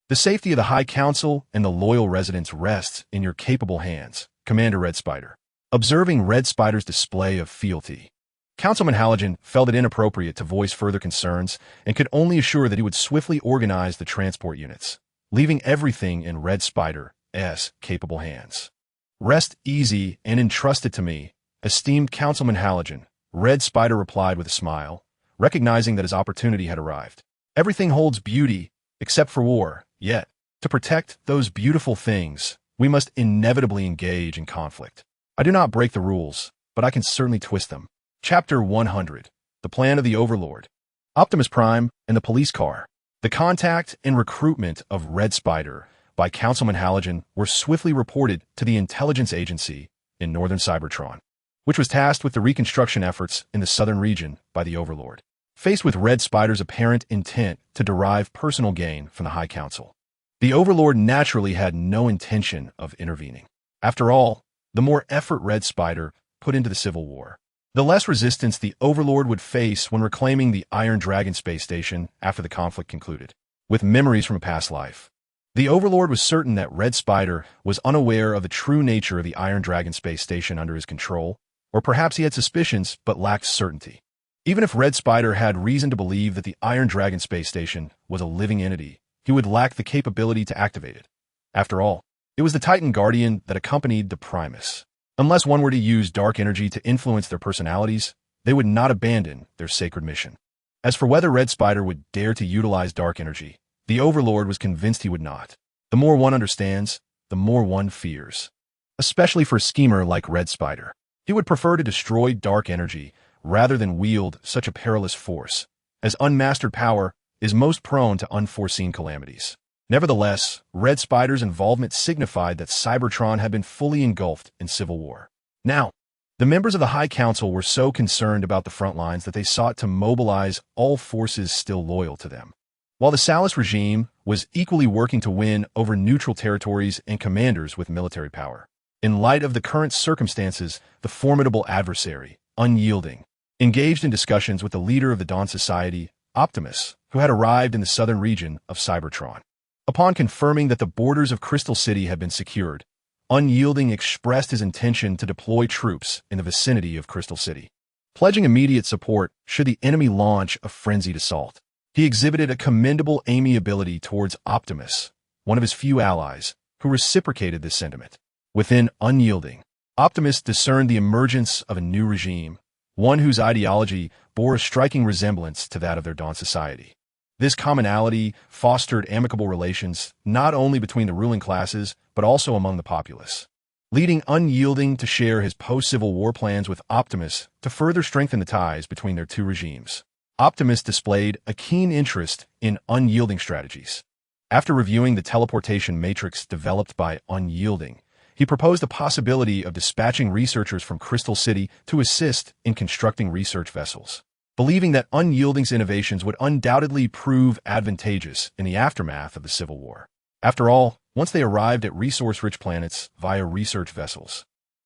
The safety of the High Council and the loyal residents rests in your capable hands, Commander Red Spider. Observing Red Spider's display of fealty, Councilman Halogen felt it inappropriate to voice further concerns and could only assure that he would swiftly organize the transport units, leaving everything in Red Spider's capable hands. Rest easy and entrust it to me, esteemed Councilman Halogen, Red Spider replied with a smile, recognizing that his opportunity had arrived. Everything holds beauty, except for war, yet, to protect those beautiful things, we must inevitably engage in conflict. I do not break the rules, but I can certainly twist them. Chapter 100, The Plan of the Overlord. Optimus Prime and the Police Car. The contact and recruitment of Red Spider by Councilman Halogen were swiftly reported to the intelligence agency in northern Cybertron, which was tasked with the reconstruction efforts in the southern region by the Overlord. Faced with Red Spider's apparent intent to derive personal gain from the High Council, the Overlord naturally had no intention of intervening. After all, the more effort Red Spider put into the Civil War, the less resistance the Overlord would face when reclaiming the Iron Dragon space station after the conflict concluded. With memories from a past life, the Overlord was certain that Red Spider was unaware of the true nature of the Iron Dragon space station under his control, or perhaps he had suspicions but lacked certainty. Even if Red Spider had reason to believe that the Iron Dragon space station was a living entity, he would lack the capability to activate it. After all, It was the Titan Guardian that accompanied the Primus. Unless one were to use dark energy to influence their personalities, they would not abandon their sacred mission. As for whether Red Spider would dare to utilize dark energy, the Overlord was convinced he would not. The more one understands, the more one fears. Especially for a schemer like Red Spider. He would prefer to destroy dark energy rather than wield such a perilous force, as unmastered power is most prone to unforeseen calamities. Nevertheless, Red Spider's involvement signified that Cybertron had been fully engulfed in civil war. Now, the members of the High Council were so concerned about the front lines that they sought to mobilize all forces still loyal to them. While the Salus regime was equally working to win over neutral territories and commanders with military power. In light of the current circumstances, the formidable adversary, Unyielding, engaged in discussions with the leader of the Dawn Society, Optimus, who had arrived in the southern region of Cybertron. Upon confirming that the borders of Crystal City had been secured, Unyielding expressed his intention to deploy troops in the vicinity of Crystal City, pledging immediate support should the enemy launch a frenzied assault. He exhibited a commendable amiability towards Optimus, one of his few allies, who reciprocated this sentiment. Within Unyielding, Optimus discerned the emergence of a new regime, one whose ideology bore a striking resemblance to that of their Dawn Society. This commonality fostered amicable relations not only between the ruling classes, but also among the populace, leading Unyielding to share his post-Civil War plans with Optimus to further strengthen the ties between their two regimes. Optimus displayed a keen interest in Unyielding strategies. After reviewing the teleportation matrix developed by Unyielding, he proposed the possibility of dispatching researchers from Crystal City to assist in constructing research vessels. Believing that Unyielding's innovations would undoubtedly prove advantageous in the aftermath of the Civil War. After all, once they arrived at resource-rich planets via research vessels,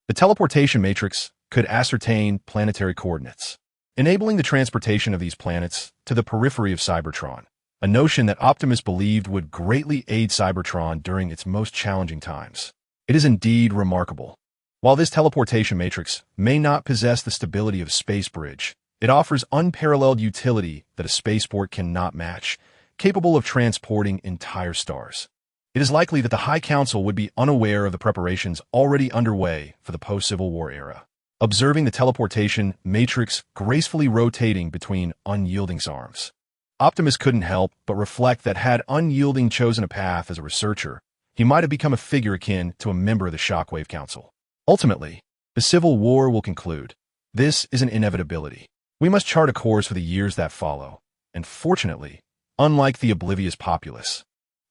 the teleportation matrix could ascertain planetary coordinates, enabling the transportation of these planets to the periphery of Cybertron, a notion that Optimus believed would greatly aid Cybertron during its most challenging times. It is indeed remarkable. While this teleportation matrix may not possess the stability of a space bridge, it offers unparalleled utility that a spaceport cannot match, capable of transporting entire stars. It is likely that the High Council would be unaware of the preparations already underway for the post-Civil War era. Observing the teleportation matrix gracefully rotating between Unyielding's arms, Optimus couldn't help but reflect that had Unyielding chosen a path as a researcher, he might have become a figure akin to a member of the Shockwave Council. Ultimately, the Civil War will conclude. This is an inevitability. We must chart a course for the years that follow, and fortunately, unlike the oblivious populace,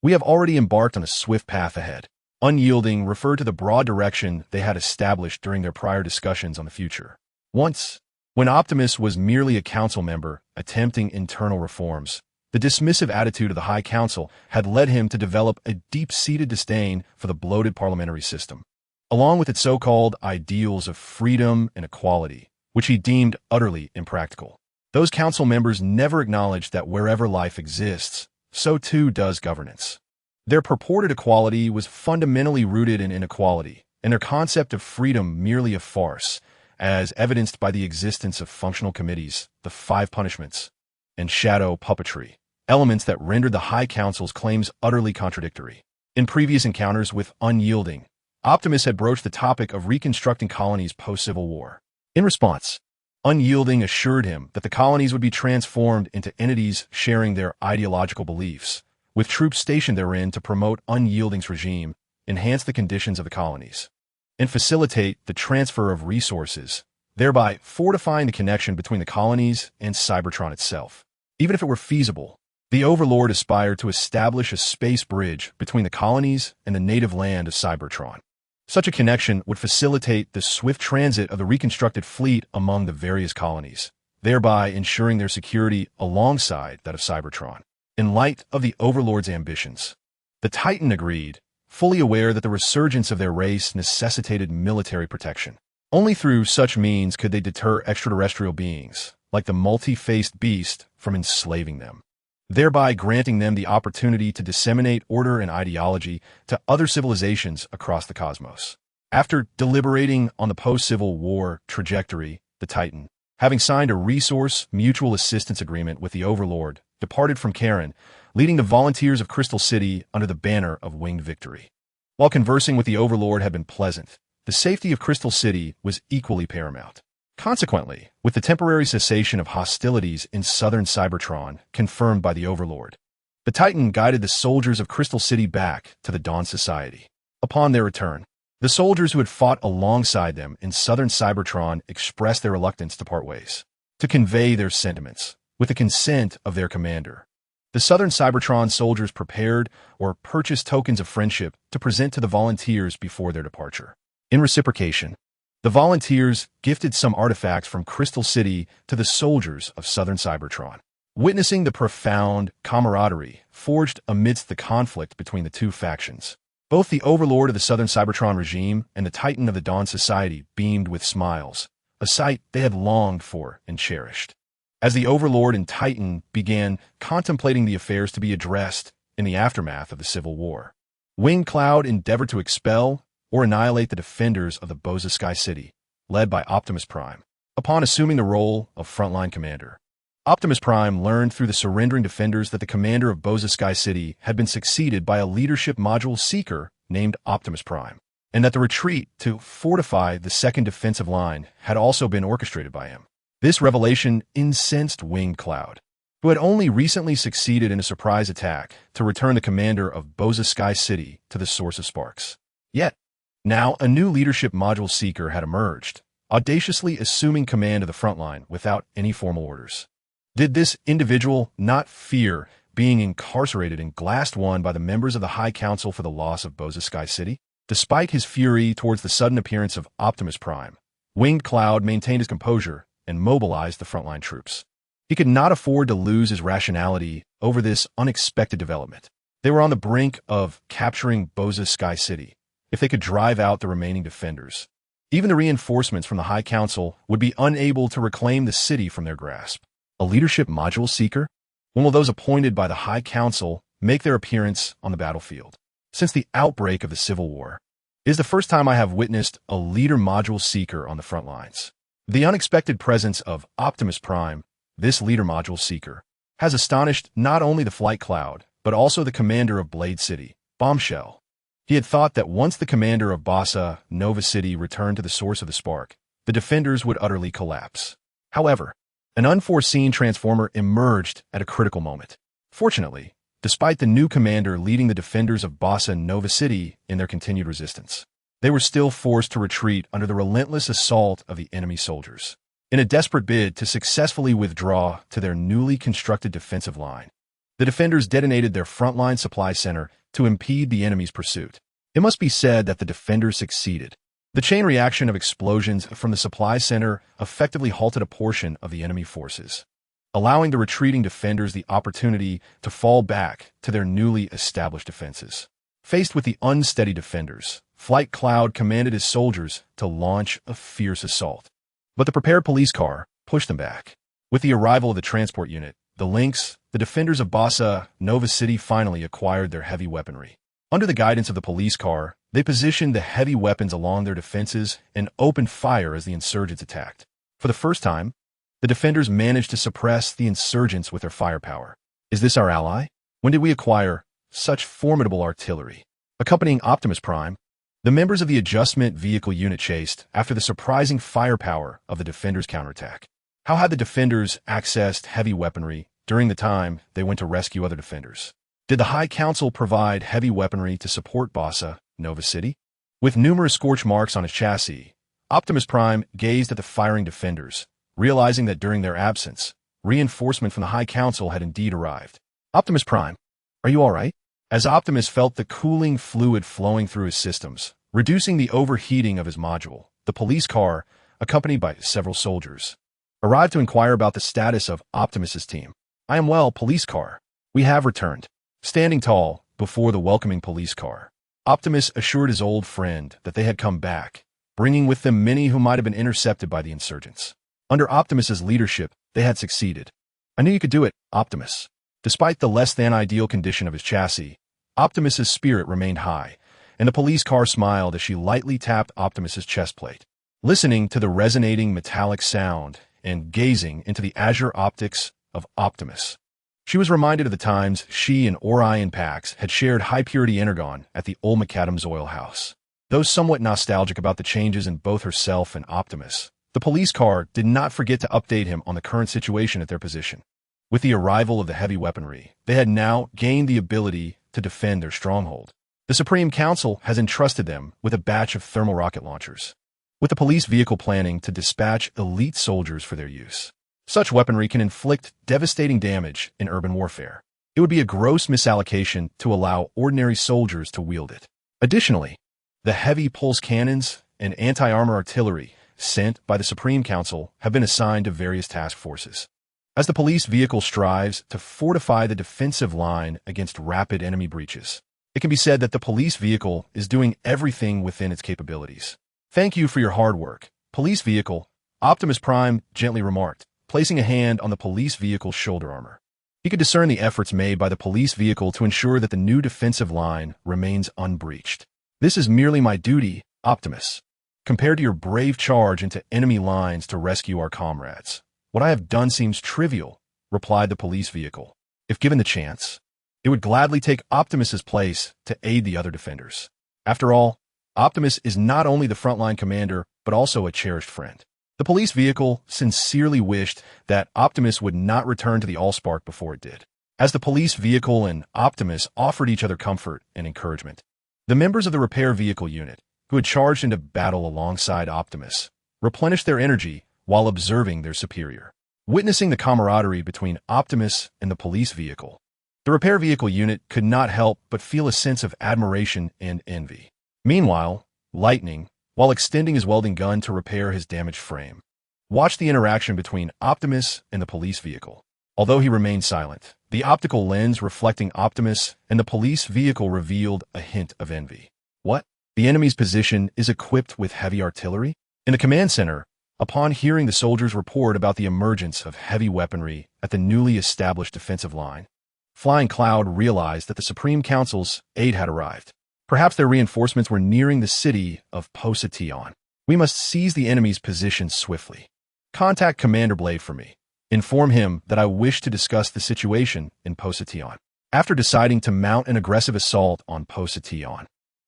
we have already embarked on a swift path ahead. Unyielding referred to the broad direction they had established during their prior discussions on the future. Once, when Optimus was merely a council member attempting internal reforms, the dismissive attitude of the High Council had led him to develop a deep-seated disdain for the bloated parliamentary system, along with its so-called ideals of freedom and equality, which he deemed utterly impractical. Those council members never acknowledged that wherever life exists, so too does governance. Their purported equality was fundamentally rooted in inequality, and their concept of freedom merely a farce, as evidenced by the existence of functional committees, the 5 punishments, and shadow puppetry, elements that rendered the High Council's claims utterly contradictory. In previous encounters with Unyielding, Optimus had broached the topic of reconstructing colonies post-Civil War. In response, Unyielding assured him that the colonies would be transformed into entities sharing their ideological beliefs, with troops stationed therein to promote Unyielding's regime, enhance the conditions of the colonies, and facilitate the transfer of resources, thereby fortifying the connection between the colonies and Cybertron itself. Even if it were feasible, the Overlord aspired to establish a space bridge between the colonies and the native land of Cybertron. Such a connection would facilitate the swift transit of the reconstructed fleet among the various colonies, thereby ensuring their security alongside that of Cybertron. In light of the Overlord's ambitions, the Titan agreed, fully aware that the resurgence of their race necessitated military protection. Only through such means could they deter extraterrestrial beings, like the multi-faced beast, from enslaving them, thereby granting them the opportunity to disseminate order and ideology to other civilizations across the cosmos. After deliberating on the post-Civil War trajectory, the Titan, having signed a resource mutual assistance agreement with the Overlord, departed from Kaon, leading the volunteers of Crystal City under the banner of Winged Victory. While conversing with the Overlord had been pleasant, the safety of Crystal City was equally paramount. Consequently, with the temporary cessation of hostilities in southern Cybertron confirmed by the Overlord, the Titan guided the soldiers of Crystal City back to the Dawn Society. Upon their return, the soldiers who had fought alongside them in southern Cybertron expressed their reluctance to part ways, to convey their sentiments, with the consent of their commander. The southern Cybertron soldiers prepared or purchased tokens of friendship to present to the volunteers before their departure. In reciprocation, the volunteers gifted some artifacts from Crystal City to the soldiers of southern Cybertron. Witnessing the profound camaraderie forged amidst the conflict between the two factions, both the Overlord of the southern Cybertron regime and the Titan of the Dawn Society beamed with smiles, a sight they had longed for and cherished. As the Overlord and Titan began contemplating the affairs to be addressed in the aftermath of the Civil War, Winged Cloud endeavored to expel or annihilate the defenders of the Boza Sky City, led by Optimus Prime. Upon assuming the role of frontline commander, Optimus Prime learned through the surrendering defenders that the commander of Boza Sky City had been succeeded by a leadership module seeker named Optimus Prime, and that the retreat to fortify the second defensive line had also been orchestrated by him. This revelation incensed Winged Cloud, who had only recently succeeded in a surprise attack to return the commander of Boza Sky City to the source of sparks. Yet, now a new leadership module seeker had emerged, audaciously assuming command of the front line without any formal orders. Did this individual not fear being incarcerated and glassed one by the members of the High Council for the loss of Boza Sky City? Despite his fury towards the sudden appearance of Optimus Prime, Winged Cloud maintained his composure and mobilized the frontline troops. He could not afford to lose his rationality over this unexpected development. They were on the brink of capturing Boza Sky City. If they could drive out the remaining defenders, even the reinforcements from the High Council would be unable to reclaim the city from their grasp. A leadership module seeker? When will those appointed by the High Council make their appearance on the battlefield? Since the outbreak of the Civil War, it is the first time I have witnessed a leader module seeker on the front lines. The unexpected presence of Optimus Prime, this leader module seeker, has astonished not only the Flight Cloud, but also the commander of Blade City, Bombshell. He had thought that once the commander of Bossa Nova City returned to the source of the spark, the defenders would utterly collapse. However, an unforeseen transformer emerged at a critical moment. Fortunately, despite the new commander leading the defenders of Bossa Nova City in their continued resistance, they were still forced to retreat under the relentless assault of the enemy soldiers. In a desperate bid to successfully withdraw to their newly constructed defensive line, the defenders detonated their frontline supply center to impede the enemy's pursuit. It must be said that the defenders succeeded. The chain reaction of explosions from the supply center effectively halted a portion of the enemy forces, allowing the retreating defenders the opportunity to fall back to their newly established defenses. Faced with the unsteady defenders, Flight Cloud commanded his soldiers to launch a fierce assault. But the prepared police car pushed them back. With the arrival of the transport unit, the Lynx, the defenders of Bossa Nova City finally acquired their heavy weaponry. Under the guidance of the police car, they positioned the heavy weapons along their defenses and opened fire as the insurgents attacked. For the first time, the defenders managed to suppress the insurgents with their firepower. Is this our ally? When did we acquire such formidable artillery? Accompanying Optimus Prime, the members of the adjustment vehicle unit chased after the surprising firepower of the defenders' counterattack. How had the defenders accessed heavy weaponry during the time they went to rescue other defenders? Did the High Council provide heavy weaponry to support Bossa Nova City? With numerous scorch marks on his chassis, Optimus Prime gazed at the firing defenders, realizing that during their absence, reinforcement from the High Council had indeed arrived. Optimus Prime, are you all right? As Optimus felt the cooling fluid flowing through his systems, reducing the overheating of his module, the police car, accompanied by several soldiers, arrived to inquire about the status of Optimus's team. I am well, police car. We have returned. Standing tall before the welcoming police car, Optimus assured his old friend that they had come back, bringing with them many who might have been intercepted by the insurgents. Under Optimus's leadership, they had succeeded. I knew you could do it, Optimus. Despite the less-than-ideal condition of his chassis, Optimus's spirit remained high, and the police car smiled as she lightly tapped Optimus's chest plate. Listening to the resonating metallic sound and gazing into the azure optics of Optimus, She was reminded of the times she and Orion Pax had shared high-purity energon at the old McAdams oil house. Though somewhat nostalgic about the changes in both herself and Optimus, the police car did not forget to update him on the current situation at their position. With the arrival of the heavy weaponry, they had now gained the ability to defend their stronghold. The Supreme Council has entrusted them with a batch of thermal rocket launchers, with the police vehicle planning to dispatch elite soldiers for their use. Such weaponry can inflict devastating damage in urban warfare. It would be a gross misallocation to allow ordinary soldiers to wield it. Additionally, the heavy pulse cannons and anti-armor artillery sent by the Supreme Council have been assigned to various task forces. As the police vehicle strives to fortify the defensive line against rapid enemy breaches, it can be said that the police vehicle is doing everything within its capabilities. "Thank you for your hard work, police vehicle," Optimus Prime gently remarked, placing a hand on the police vehicle's shoulder armor. He could discern the efforts made by the police vehicle to ensure that the new defensive line remains unbreached. "This is merely my duty, Optimus. Compared to your brave charge into enemy lines to rescue our comrades, what I have done seems trivial," replied the police vehicle. "If given the chance, it would gladly take Optimus's place to aid the other defenders. After all, Optimus is not only the frontline commander, but also a cherished friend." The police vehicle sincerely wished that Optimus would not return to the Allspark before it did. As the police vehicle and Optimus offered each other comfort and encouragement, the members of the repair vehicle unit, who had charged into battle alongside Optimus, replenished their energy while observing their superior. Witnessing the camaraderie between Optimus and the police vehicle, the repair vehicle unit could not help but feel a sense of admiration and envy. Meanwhile, Lightning, while extending his welding gun to repair his damaged frame, watched the interaction between Optimus and the police vehicle. Although he remained silent, the optical lens reflecting Optimus and the police vehicle revealed a hint of envy. "What? The enemy's position is equipped with heavy artillery?" In the command center, upon hearing the soldiers report about the emergence of heavy weaponry at the newly established defensive line, Flying Cloud realized that the Supreme Council's aid had arrived. Perhaps their reinforcements were nearing the city of Posation. "We must seize the enemy's position swiftly. Contact Commander Blade for me. Inform him that I wish to discuss the situation in Posation." After deciding to mount an aggressive assault on Posation,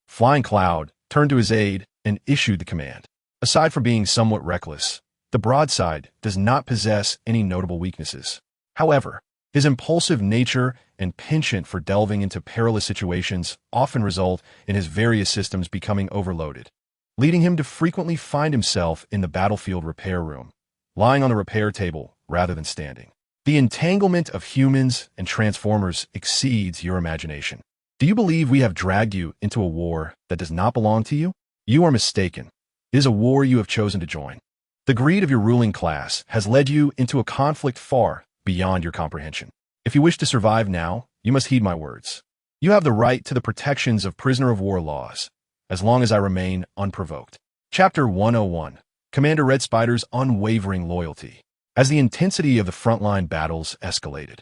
Flying Cloud turned to his aide and issued the command. Aside from being somewhat reckless, the broadside does not possess any notable weaknesses. However, his impulsive nature and penchant for delving into perilous situations often result in his various systems becoming overloaded, leading him to frequently find himself in the battlefield repair room, lying on the repair table rather than standing. The entanglement of humans and transformers exceeds your imagination. Do you believe we have dragged you into a war that does not belong to you? You are mistaken. It is a war you have chosen to join. The greed of your ruling class has led you into a conflict far beyond your comprehension. If you wish to survive now, you must heed my words. You have the right to the protections of prisoner of war laws, as long as I remain unprovoked. Chapter 101. Commander Red Spider's unwavering loyalty. As the intensity of the frontline battles escalated,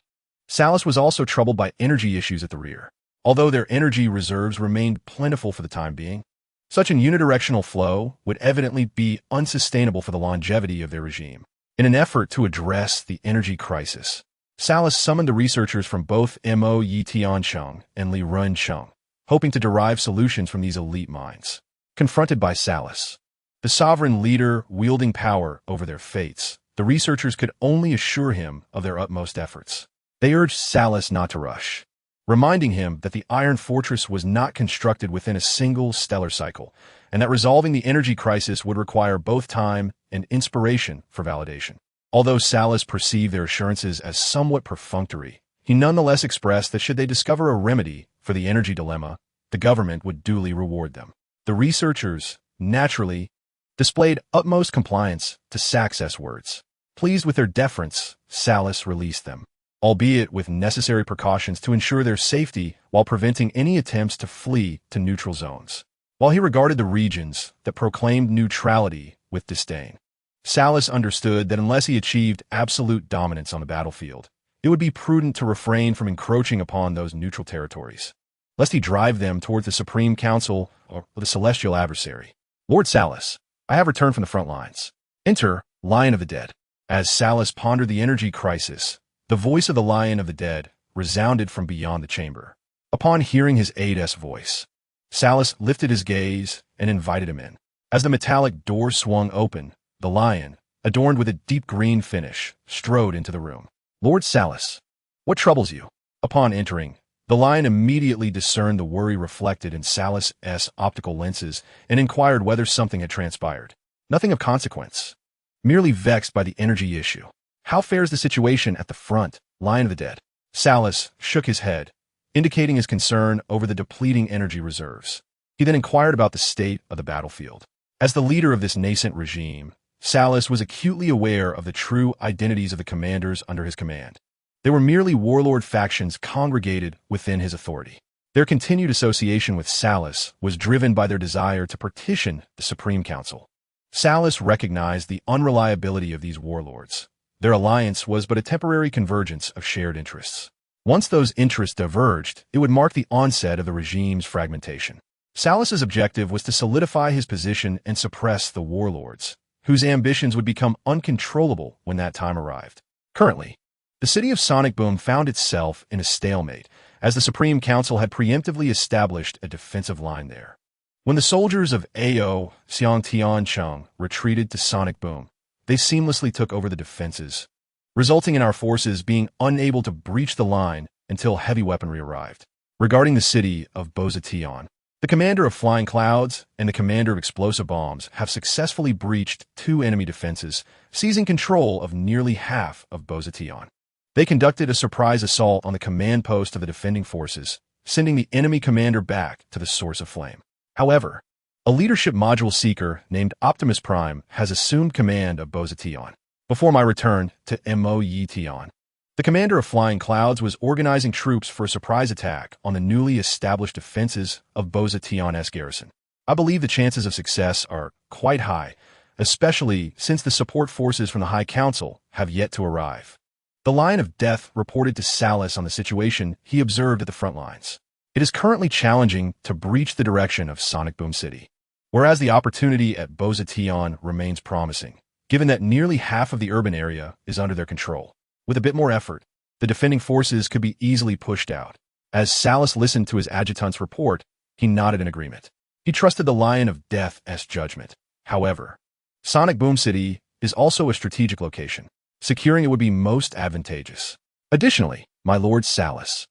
Salus was also troubled by energy issues at the rear. Although their energy reserves remained plentiful for the time being, such an unidirectional flow would evidently be unsustainable for the longevity of their regime. In an effort to address the energy crisis, Salus summoned the researchers from both Mo Yi Tiancheng and Li Runcheng, hoping to derive solutions from these elite minds. Confronted by Salus, the sovereign leader wielding power over their fates, the researchers could only assure him of their utmost efforts. They urged Salus not to rush, reminding him that the Iron Fortress was not constructed within a single stellar cycle, and that resolving the energy crisis would require both time and inspiration for validation. Although Salus perceived their assurances as somewhat perfunctory, he nonetheless expressed that should they discover a remedy for the energy dilemma, the government would duly reward them. The researchers, naturally, displayed utmost compliance to Sax's words. Pleased with their deference, Salus released them, albeit with necessary precautions to ensure their safety while preventing any attempts to flee to neutral zones. While he regarded the regions that proclaimed neutrality with disdain, Salus understood that unless he achieved absolute dominance on the battlefield, it would be prudent to refrain from encroaching upon those neutral territories, lest he drive them towards the Supreme Council or the celestial adversary. Lord Salus, I have returned from the front lines. Enter, Lion of the Dead. As Salus pondered the energy crisis, The voice of the Lion of the Dead resounded from beyond the chamber. Upon hearing his aide's voice, Salus lifted his gaze and invited him in. As the metallic door swung open, the lion, adorned with a deep green finish, strode into the room. "Lord Salus, what troubles you?" Upon entering, the lion immediately discerned the worry reflected in Salus's optical lenses and inquired whether something had transpired. "Nothing of consequence. Merely vexed by the energy issue." "How fares the situation at the front, Lion of the Dead?" Salus shook his head, indicating his concern over the depleting energy reserves. He then inquired about the state of the battlefield. As the leader of this nascent regime, Salus was acutely aware of the true identities of the commanders under his command. They were merely warlord factions congregated within his authority. Their continued association with Salus was driven by their desire to partition the Supreme Council. Salus recognized the unreliability of these warlords. Their alliance was but a temporary convergence of shared interests. Once those interests diverged, it would mark the onset of the regime's fragmentation. Salus's objective was to solidify his position and suppress the warlords, whose ambitions would become uncontrollable when that time arrived. Currently, the city of Sonic Boom found itself in a stalemate, as the Supreme Council had preemptively established a defensive line there. When the soldiers of Ao Xiangtiancheng retreated to Sonic Boom, they seamlessly took over the defenses, resulting in our forces being unable to breach the line until heavy weaponry arrived. Regarding the city of Bozation, the commander of Flying Clouds and the commander of Explosive Bombs have successfully breached two enemy defenses, seizing control of nearly half of Bozation. They conducted a surprise assault on the command post of the defending forces, sending the enemy commander back to the source of flame. However, a leadership module seeker named Optimus Prime has assumed command of Bozation. Before my return to Moyetion, the commander of Flying Clouds was organizing troops for a surprise attack on the newly established defenses of Bozation's garrison. I believe the chances of success are quite high, especially since the support forces from the High Council have yet to arrive. The Lion of Death reported to Salus on the situation he observed at the front lines. It is currently challenging to breach the direction of Sonic Boom City, whereas the opportunity at Bozation remains promising, given that nearly half of the urban area is under their control. With a bit more effort, the defending forces could be easily pushed out. As Salus listened to his adjutant's report, he nodded in agreement. He trusted the Lion of Death's judgment. However, Sonic Boom City is also a strategic location. Securing it would be most advantageous. Additionally, my Lord Salus,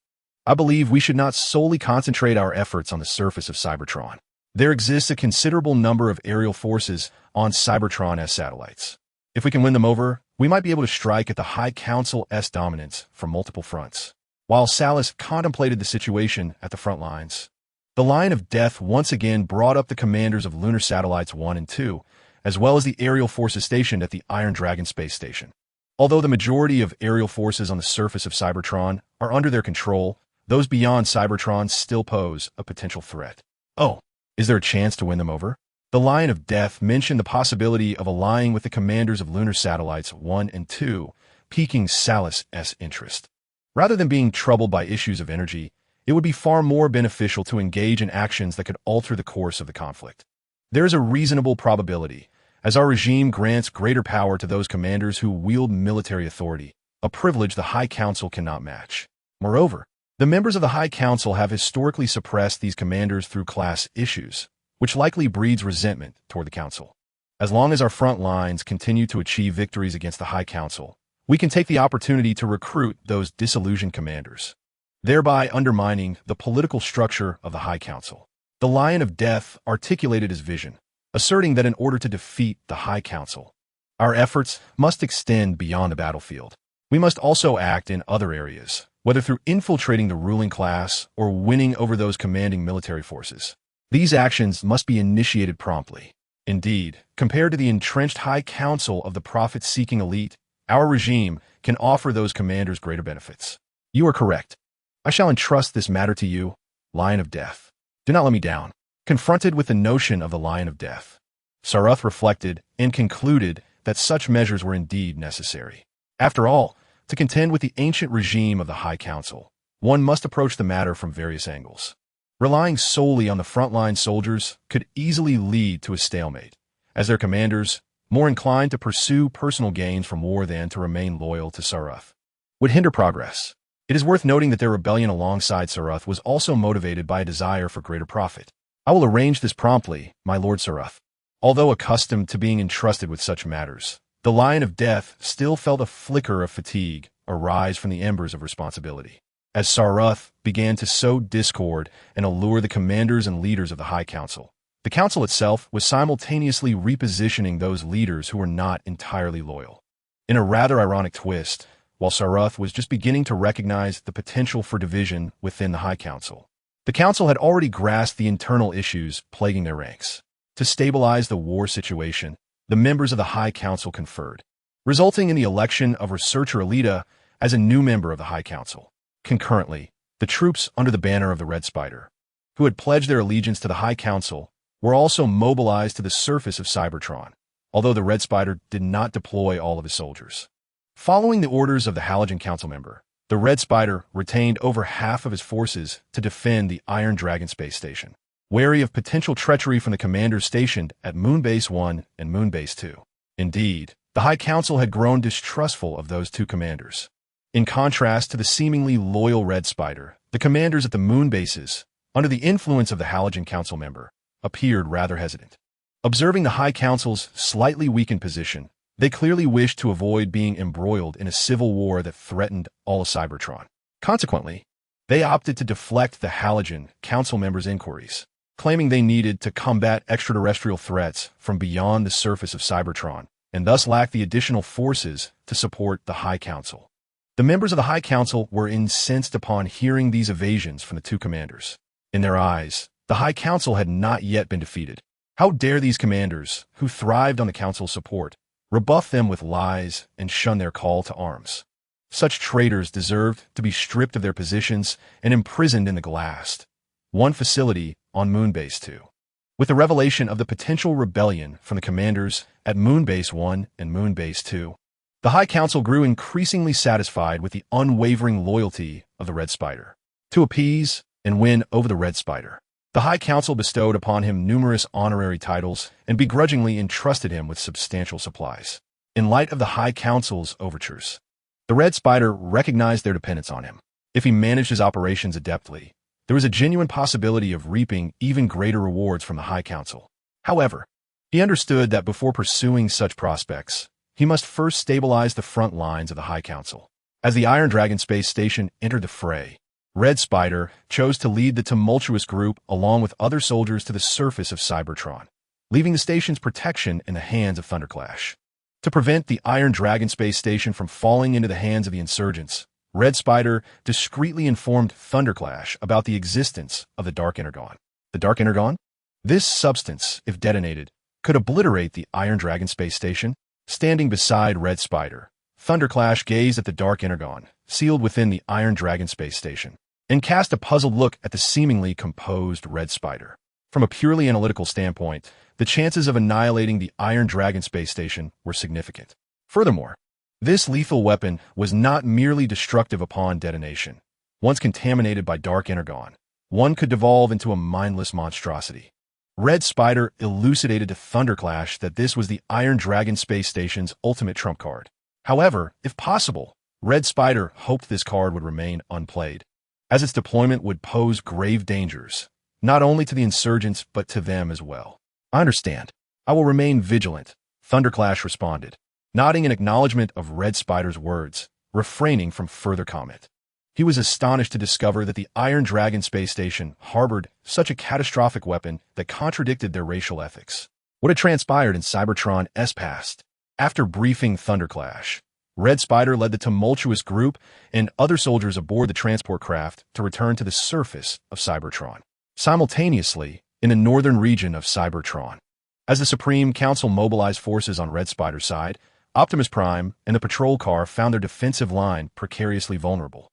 I believe we should not solely concentrate our efforts on the surface of Cybertron. There exists a considerable number of aerial forces on Cybertron as satellites. If we can win them over, we might be able to strike at the High Council's dominance from multiple fronts. While Salus contemplated the situation at the front lines, the Lion of Death once again brought up the commanders of Lunar Satellites 1 and 2, as well as the aerial forces stationed at the Iron Dragon Space Station. Although the majority of aerial forces on the surface of Cybertron are under their control, those beyond Cybertron still pose a potential threat. Oh, is there a chance to win them over? The Lion of Death mentioned the possibility of allying with the commanders of Lunar Satellites 1 and 2, piquing Salus's interest. Rather than being troubled by issues of energy, it would be far more beneficial to engage in actions that could alter the course of the conflict. There is a reasonable probability, as our regime grants greater power to those commanders who wield military authority, a privilege the High Council cannot match. Moreover, the members of the High Council have historically suppressed these commanders through class issues, which likely breeds resentment toward the Council. As long as our front lines continue to achieve victories against the High Council, we can take the opportunity to recruit those disillusioned commanders, thereby undermining the political structure of the High Council. The Lion of Death articulated his vision, asserting that in order to defeat the High Council, our efforts must extend beyond the battlefield. We must also act in other areas, whether through infiltrating the ruling class or winning over those commanding military forces. These actions must be initiated promptly. Indeed, compared to the entrenched High Council of the profit-seeking elite, our regime can offer those commanders greater benefits. You are correct. I shall entrust this matter to you, Lion of Death. Do not let me down. Confronted with the notion of the Lion of Death, Saruth reflected and concluded that such measures were indeed necessary. After all, to contend with the ancient regime of the High Council, one must approach the matter from various angles. Relying solely on the frontline soldiers could easily lead to a stalemate, as their commanders, more inclined to pursue personal gains from war than to remain loyal to Saruth. would hinder progress. It is worth noting that their rebellion alongside Saruth was also motivated by a desire for greater profit. I will arrange this promptly, my lord Saruth. Although accustomed to being entrusted with such matters, the Lion of Death still felt a flicker of fatigue arise from the embers of responsibility. As Saruth began to sow discord and allure the commanders and leaders of the High Council, the Council itself was simultaneously repositioning those leaders who were not entirely loyal. In a rather ironic twist, while Saruth was just beginning to recognize the potential for division within the High Council, the Council had already grasped the internal issues plaguing their ranks. To stabilize the war situation, the members of the High Council conferred, resulting in the election of Researcher Alita as a new member of the High Council. Concurrently, the troops under the banner of the Red Spider, who had pledged their allegiance to the High Council, were also mobilized to the surface of Cybertron, although the Red Spider did not deploy all of his soldiers. Following the orders of the Halogen Council member, the Red Spider retained over half of his forces to defend the Iron Dragon space station, wary of potential treachery from the commanders stationed at Moonbase 1 and Moonbase 2. Indeed, the High Council had grown distrustful of those two commanders. In contrast to the seemingly loyal Red Spider, the commanders at the moon bases, under the influence of the Halogen Council member, appeared rather hesitant. Observing the High Council's slightly weakened position, they clearly wished to avoid being embroiled in a civil war that threatened all of Cybertron. Consequently, they opted to deflect the Halogen Council members' inquiries, claiming they needed to combat extraterrestrial threats from beyond the surface of Cybertron, and thus lacked the additional forces to support the High Council. The members of the High Council were incensed upon hearing these evasions from the two commanders. In their eyes, the High Council had not yet been defeated. How dare these commanders, who thrived on the Council's support, rebuff them with lies and shun their call to arms? Such traitors deserved to be stripped of their positions and imprisoned in the Glassed, one facility on Moonbase 2. With the revelation of the potential rebellion from the commanders at Moonbase 1 and Moonbase 2, the High Council grew increasingly satisfied with the unwavering loyalty of the Red Spider. To appease and win over the Red Spider, the High Council bestowed upon him numerous honorary titles and begrudgingly entrusted him with substantial supplies. In light of the High Council's overtures, the Red Spider recognized their dependence on him. If he managed his operations adeptly, there was a genuine possibility of reaping even greater rewards from the High Council. However, he understood that before pursuing such prospects, he must first stabilize the front lines of the High Council. As the Iron Dragon space station entered the fray, Red Spider chose to lead the tumultuous group along with other soldiers to the surface of Cybertron, leaving the station's protection in the hands of Thunderclash. To prevent the Iron Dragon space station from falling into the hands of the insurgents, Red Spider discreetly informed Thunderclash about the existence of the Dark Energon. The Dark Energon? This substance, if detonated, could obliterate the Iron Dragon space station. Standing beside Red Spider, Thunderclash gazed at the Dark Energon, sealed within the Iron Dragon space station, and cast a puzzled look at the seemingly composed Red Spider. From a purely analytical standpoint, the chances of annihilating the Iron Dragon space station were significant. Furthermore, this lethal weapon was not merely destructive upon detonation. Once contaminated by Dark Energon, one could devolve into a mindless monstrosity. Red Spider elucidated to Thunderclash that this was the Iron Dragon space station's ultimate trump card. However, if possible, Red Spider hoped this card would remain unplayed, as its deployment would pose grave dangers, not only to the insurgents but to them as well. I understand. I will remain vigilant, Thunderclash responded, nodding in acknowledgement of Red Spider's words, refraining from further comment. He was astonished to discover that the Iron Dragon space station harbored such a catastrophic weapon that contradicted their racial ethics. What had transpired in Cybertron's past? After briefing Thunderclash, Red Spider led the tumultuous group and other soldiers aboard the transport craft to return to the surface of Cybertron. Simultaneously, in the northern region of Cybertron, as the Supreme Council mobilized forces on Red Spider's side, Optimus Prime and the patrol car found their defensive line precariously vulnerable.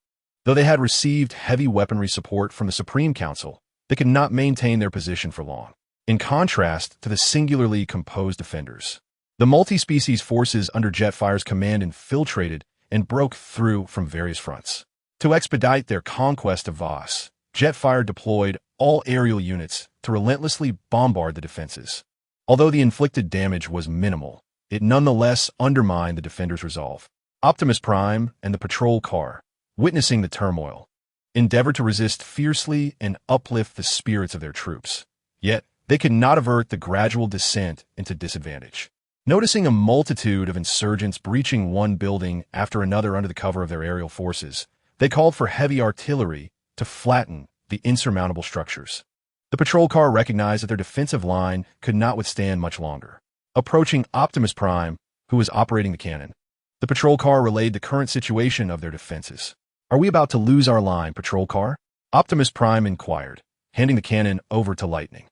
Though they had received heavy weaponry support from the Supreme Council, they could not maintain their position for long. In contrast to the singularly composed defenders, the multi-species forces under Jetfire's command infiltrated and broke through from various fronts. To expedite their conquest of Voss, Jetfire deployed all aerial units to relentlessly bombard the defenses. Although the inflicted damage was minimal, it nonetheless undermined the defenders' resolve. Optimus Prime and the patrol car, witnessing the turmoil, endeavored to resist fiercely and uplift the spirits of their troops. Yet, they could not avert the gradual descent into disadvantage. Noticing a multitude of insurgents breaching one building after another under the cover of their aerial forces, they called for heavy artillery to flatten the insurmountable structures. The patrol car recognized that their defensive line could not withstand much longer. Approaching Optimus Prime, who was operating the cannon, the patrol car relayed the current situation of their defenses. "Are we about to lose our line, patrol car?" Optimus Prime inquired, handing the cannon over to Lightning.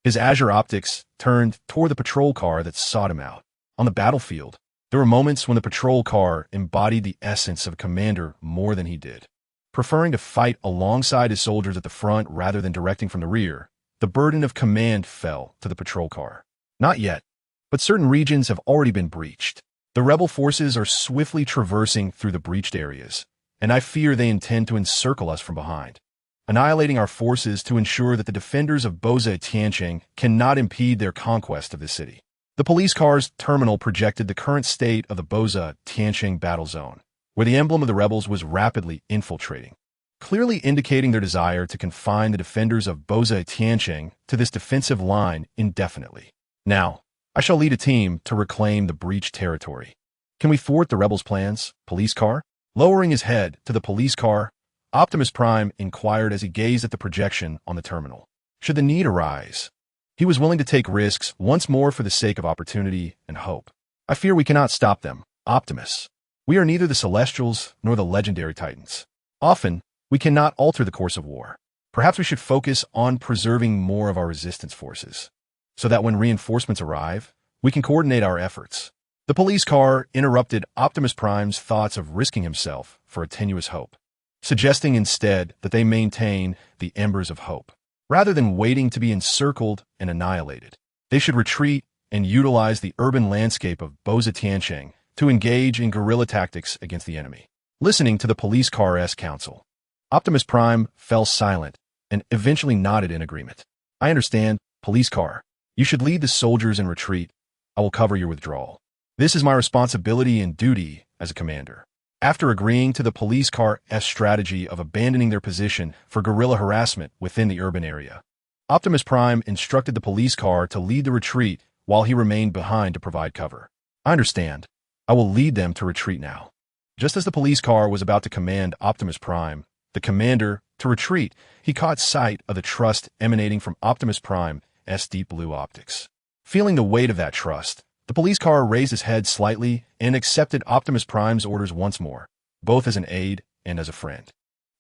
His azure optics turned toward the patrol car that sought him out. On the battlefield, there were moments when the patrol car embodied the essence of a commander more than he did. Preferring to fight alongside his soldiers at the front rather than directing from the rear, the burden of command fell to the patrol car. Not yet, but certain regions have already been breached. The rebel forces are swiftly traversing through the breached areas, and I fear they intend to encircle us from behind, annihilating our forces to ensure that the defenders of Boza Tianqing cannot impede their conquest of the city. The police car's terminal projected the current state of the Boza Tianqing battle zone, where the emblem of the rebels was rapidly infiltrating, clearly indicating their desire to confine the defenders of Boza Tianqing to this defensive line indefinitely. Now, I shall lead a team to reclaim the breached territory. Can we thwart the rebels' plans, police car? Lowering his head to the police car, Optimus Prime inquired as he gazed at the projection on the terminal. Should the need arise, he was willing to take risks once more for the sake of opportunity and hope. "I fear we cannot stop them, Optimus. We are neither the Celestials nor the legendary Titans. Often, we cannot alter the course of war. Perhaps we should focus on preserving more of our resistance forces, so that when reinforcements arrive, we can coordinate our efforts." The police car interrupted Optimus Prime's thoughts of risking himself for a tenuous hope, suggesting instead that they maintain the embers of hope. Rather than waiting to be encircled and annihilated, they should retreat and utilize the urban landscape of Boza Tianqing to engage in guerrilla tactics against the enemy. Listening to the police car's counsel, Optimus Prime fell silent and eventually nodded in agreement. "I understand, police car. You should lead the soldiers in retreat. I will cover your withdrawal. This is my responsibility and duty as a commander." After agreeing to the police car's strategy of abandoning their position for guerrilla harassment within the urban area, Optimus Prime instructed the police car to lead the retreat while he remained behind to provide cover. "I understand. I will lead them to retreat now." Just as the police car was about to command Optimus Prime, the commander, to retreat, he caught sight of the trust emanating from Optimus Prime's deep blue optics. Feeling the weight of that trust, the police car raised his head slightly and accepted Optimus Prime's orders once more, both as an aide and as a friend.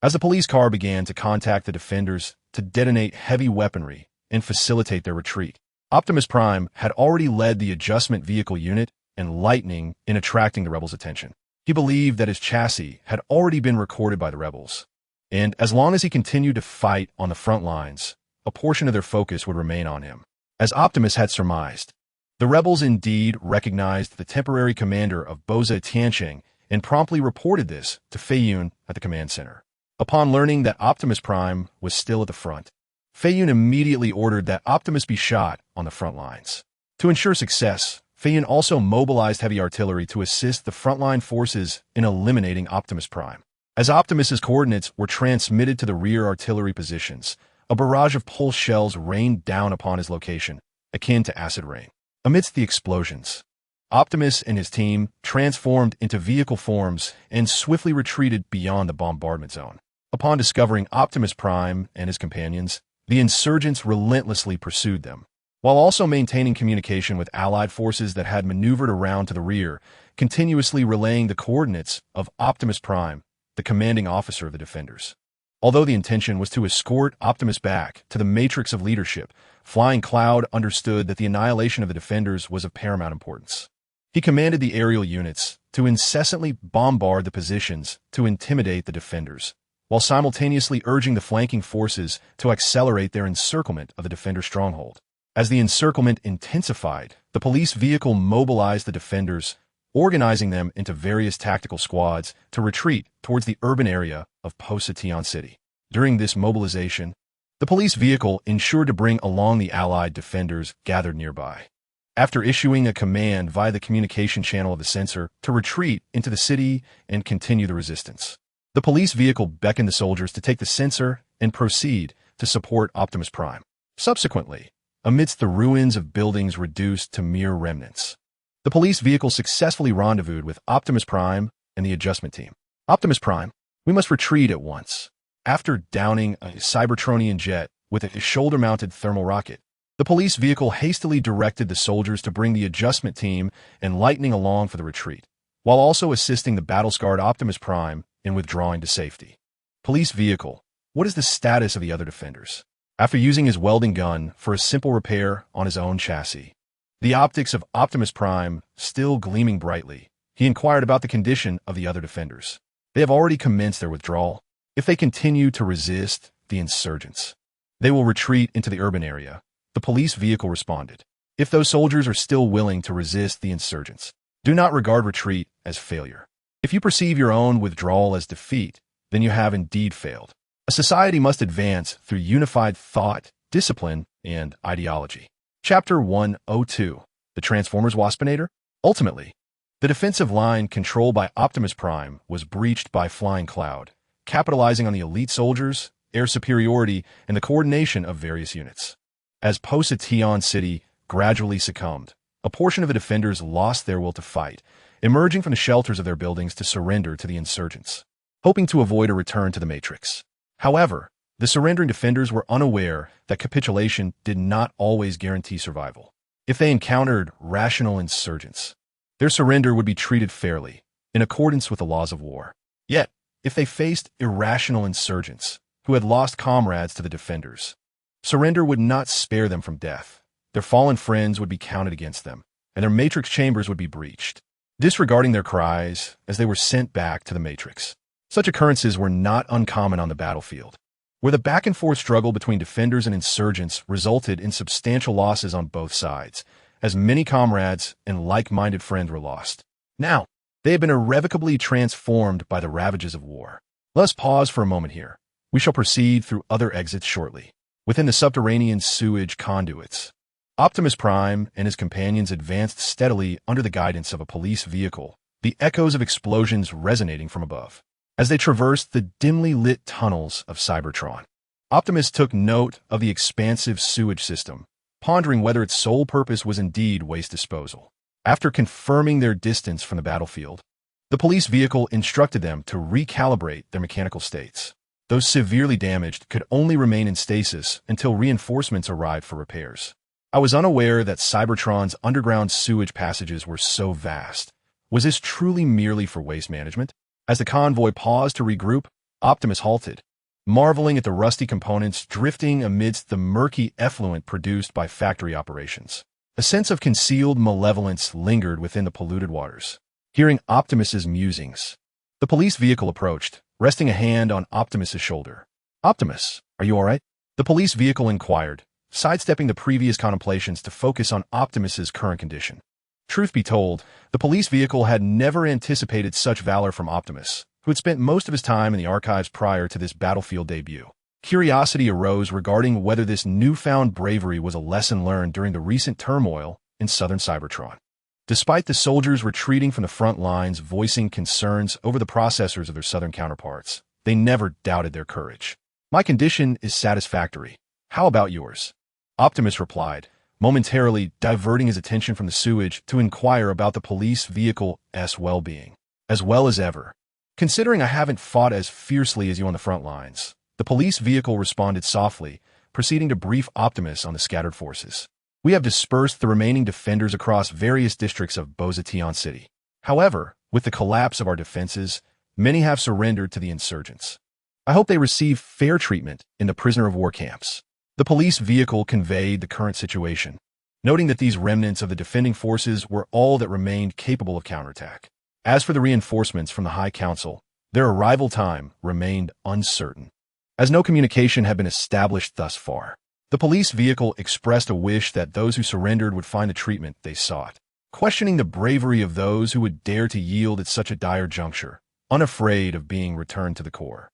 As the police car began to contact the defenders to detonate heavy weaponry and facilitate their retreat, Optimus Prime had already led the adjustment vehicle unit and Lightning in attracting the rebels' attention. He believed that his chassis had already been recorded by the rebels, and as long as he continued to fight on the front lines, a portion of their focus would remain on him. As Optimus had surmised, the rebels indeed recognized the temporary commander of Boza Tianqing and promptly reported this to Feiyun at the command center. Upon learning that Optimus Prime was still at the front, Feiyun immediately ordered that Optimus be shot on the front lines. To ensure success, Feiyun also mobilized heavy artillery to assist the frontline forces in eliminating Optimus Prime. As Optimus's coordinates were transmitted to the rear artillery positions, a barrage of pulse shells rained down upon his location, akin to acid rain. Amidst the explosions, Optimus and his team transformed into vehicle forms and swiftly retreated beyond the bombardment zone. Upon discovering Optimus Prime and his companions, the insurgents relentlessly pursued them, while also maintaining communication with allied forces that had maneuvered around to the rear, continuously relaying the coordinates of Optimus Prime, the commanding officer of the defenders. Although the intention was to escort Optimus back to the matrix of leadership, Flying Cloud understood that the annihilation of the defenders was of paramount importance. He commanded the aerial units to incessantly bombard the positions to intimidate the defenders, while simultaneously urging the flanking forces to accelerate their encirclement of the defender stronghold. As the encirclement intensified, the police vehicle mobilized the defenders, organizing them into various tactical squads to retreat towards the urban area of Positian City. During this mobilization, the police vehicle ensured to bring along the allied defenders gathered nearby. after issuing a command via the communication channel of the sensor to retreat into the city and continue the resistance. The police vehicle beckoned the soldiers to take the sensor and proceed to support Optimus Prime. Subsequently, amidst the ruins of buildings reduced to mere remnants, the police vehicle successfully rendezvoused with Optimus Prime and the adjustment team. Optimus Prime, we must retreat at once. After downing a Cybertronian jet with a shoulder-mounted thermal rocket, the police vehicle hastily directed the soldiers to bring the adjustment team and lightning along for the retreat, while also assisting the battle-scarred Optimus Prime in withdrawing to safety. Police vehicle, what is the status of the other defenders? After using his welding gun for a simple repair on his own chassis, the optics of Optimus Prime still gleaming brightly, he inquired about the condition of the other defenders. They have already commenced their withdrawal. If they continue to resist the insurgents, they will retreat into the urban area. The police vehicle responded. If those soldiers are still willing to resist the insurgents, do not regard retreat as failure. If you perceive your own withdrawal as defeat, then you have indeed failed. A society must advance through unified thought, discipline, and ideology. Chapter 102. The Transformers Waspinator? Ultimately, the defensive line controlled by Optimus Prime was breached by Flying Cloud, capitalizing on the elite soldiers, air superiority, and the coordination of various units. As Kaon City gradually succumbed, a portion of the defenders lost their will to fight, emerging from the shelters of their buildings to surrender to the insurgents, hoping to avoid a return to the Matrix. However, the surrendering defenders were unaware that capitulation did not always guarantee survival. If they encountered rational insurgents, their surrender would be treated fairly, in accordance with the laws of war. Yet, if they faced irrational insurgents who had lost comrades to the defenders, surrender would not spare them from death. Their fallen friends would be counted against them, and their Matrix chambers would be breached, disregarding their cries as they were sent back to the Matrix. Such occurrences were not uncommon on the battlefield, where the back-and-forth struggle between defenders and insurgents resulted in substantial losses on both sides, as many comrades and like-minded friends were lost. Now, they have been irrevocably transformed by the ravages of war. Let us pause for a moment here. We shall proceed through other exits shortly. Within the subterranean sewage conduits, Optimus Prime and his companions advanced steadily under the guidance of a police vehicle, the echoes of explosions resonating from above. As they traversed the dimly lit tunnels of Cybertron, Optimus took note of the expansive sewage system, pondering whether its sole purpose was indeed waste disposal. After confirming their distance from the battlefield, the police vehicle instructed them to recalibrate their mechanical states. Those severely damaged could only remain in stasis until reinforcements arrived for repairs. I was unaware that Cybertron's underground sewage passages were so vast. Was this truly merely for waste management? As the convoy paused to regroup, Optimus halted, marveling at the rusty components drifting amidst the murky effluent produced by factory operations. A sense of concealed malevolence lingered within the polluted waters. Hearing Optimus's musings, the police vehicle approached, resting a hand on Optimus's shoulder. "Optimus, are you all right?" The police vehicle inquired, sidestepping the previous contemplations to focus on Optimus's current condition. Truth be told, the police vehicle had never anticipated such valor from Optimus, who had spent most of his time in the archives prior to this battlefield debut. Curiosity arose regarding whether this newfound bravery was a lesson learned during the recent turmoil in southern Cybertron. Despite the soldiers retreating from the front lines voicing concerns over the processors of their southern counterparts, they never doubted their courage. "My condition is satisfactory. How about yours?" Optimus replied, momentarily diverting his attention from the sewage to inquire about the police vehicle's well-being. "As well as ever. Considering I haven't fought as fiercely as you on the front lines," the police vehicle responded softly, proceeding to brief Optimus on the scattered forces. "We have dispersed the remaining defenders across various districts of Kaon City. However, with the collapse of our defenses, many have surrendered to the insurgents. I hope they receive fair treatment in the prisoner of war camps." The police vehicle conveyed the current situation, noting that these remnants of the defending forces were all that remained capable of counterattack. As for the reinforcements from the High Council, their arrival time remained uncertain, as no communication had been established thus far. The police vehicle expressed a wish that those who surrendered would find the treatment they sought, questioning the bravery of those who would dare to yield at such a dire juncture, unafraid of being returned to the core.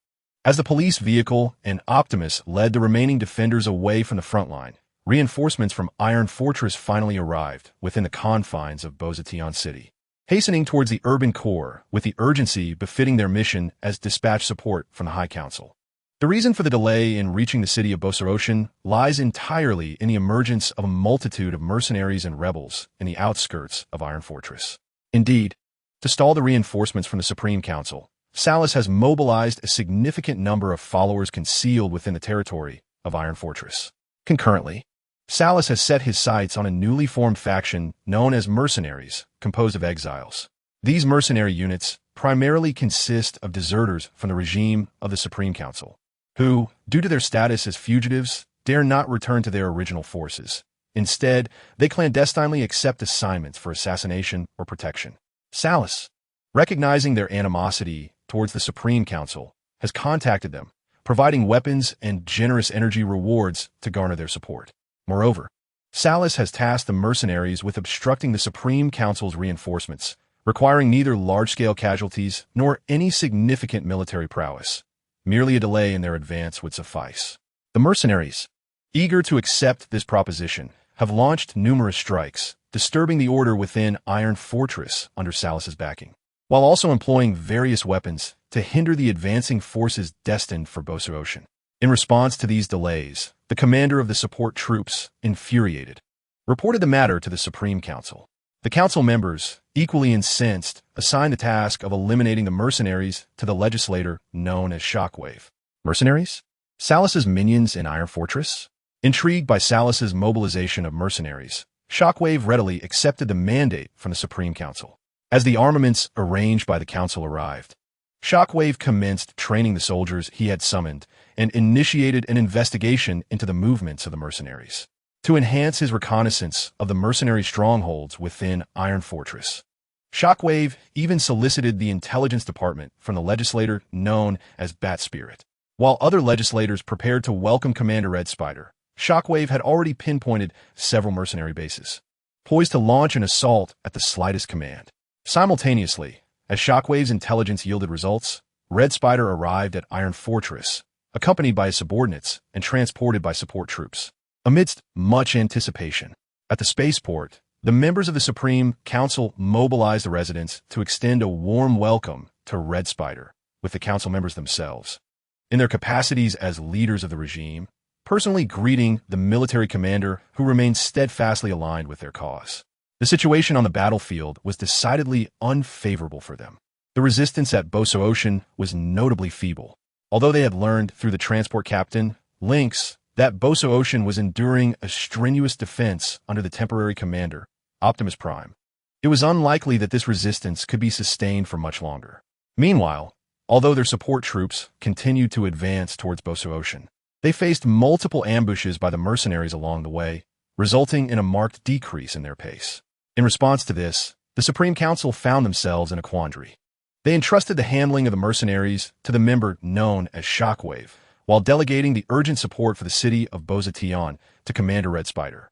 As the police vehicle and Optimus led the remaining defenders away from the front line, reinforcements from Iron Fortress finally arrived within the confines of Bozation City, hastening towards the urban core with the urgency befitting their mission as dispatch support from the High Council. The reason for the delay in reaching the city of Bozation lies entirely in the emergence of a multitude of mercenaries and rebels in the outskirts of Iron Fortress. Indeed, to stall the reinforcements from the Supreme Council, Salus has mobilized a significant number of followers concealed within the territory of Iron Fortress. Concurrently, Salus has set his sights on a newly formed faction known as mercenaries, composed of exiles. These mercenary units primarily consist of deserters from the regime of the Supreme Council, who, due to their status as fugitives, dare not return to their original forces. Instead, they clandestinely accept assignments for assassination or protection. Salus, recognizing their animosity towards the Supreme Council, has contacted them, providing weapons and generous energy rewards to garner their support. Moreover, Salus has tasked the mercenaries with obstructing the Supreme Council's reinforcements, requiring neither large-scale casualties nor any significant military prowess. Merely a delay in their advance would suffice. The mercenaries, eager to accept this proposition, have launched numerous strikes, disturbing the order within Iron Fortress under Salus's backing, while also employing various weapons to hinder the advancing forces destined for Bozation. In response to these delays, the commander of the support troops, infuriated, reported the matter to the Supreme Council. The council members, equally incensed, assigned the task of eliminating the mercenaries to the legislator known as Shockwave. Mercenaries? Salus's minions in Iron Fortress? Intrigued by Salus's mobilization of mercenaries, Shockwave readily accepted the mandate from the Supreme Council. As the armaments arranged by the council arrived, Shockwave commenced training the soldiers he had summoned and initiated an investigation into the movements of the mercenaries. To enhance his reconnaissance of the mercenary strongholds within Iron Fortress, Shockwave even solicited the intelligence department from the legislator known as Bat Spirit. While other legislators prepared to welcome Commander Red Spider, Shockwave had already pinpointed several mercenary bases, poised to launch an assault at the slightest command. Simultaneously, as Shockwave's intelligence yielded results, Red Spider arrived at Iron Fortress, accompanied by his subordinates and transported by support troops. Amidst much anticipation, at the spaceport, the members of the Supreme Council mobilized the residents to extend a warm welcome to Red Spider, with the council members themselves, in their capacities as leaders of the regime, personally greeting the military commander who remained steadfastly aligned with their cause. The situation on the battlefield was decidedly unfavorable for them. The resistance at Bozation was notably feeble, although they had learned through the transport captain, Lynx, that Bozation was enduring a strenuous defense under the temporary commander, Optimus Prime. It was unlikely that this resistance could be sustained for much longer. Meanwhile, although their support troops continued to advance towards Bozation, they faced multiple ambushes by the mercenaries along the way, resulting in a marked decrease in their pace. In response to this, the Supreme Council found themselves in a quandary. They entrusted the handling of the mercenaries to the member known as Shockwave, while delegating the urgent support for the city of Bozation to Commander Red Spider.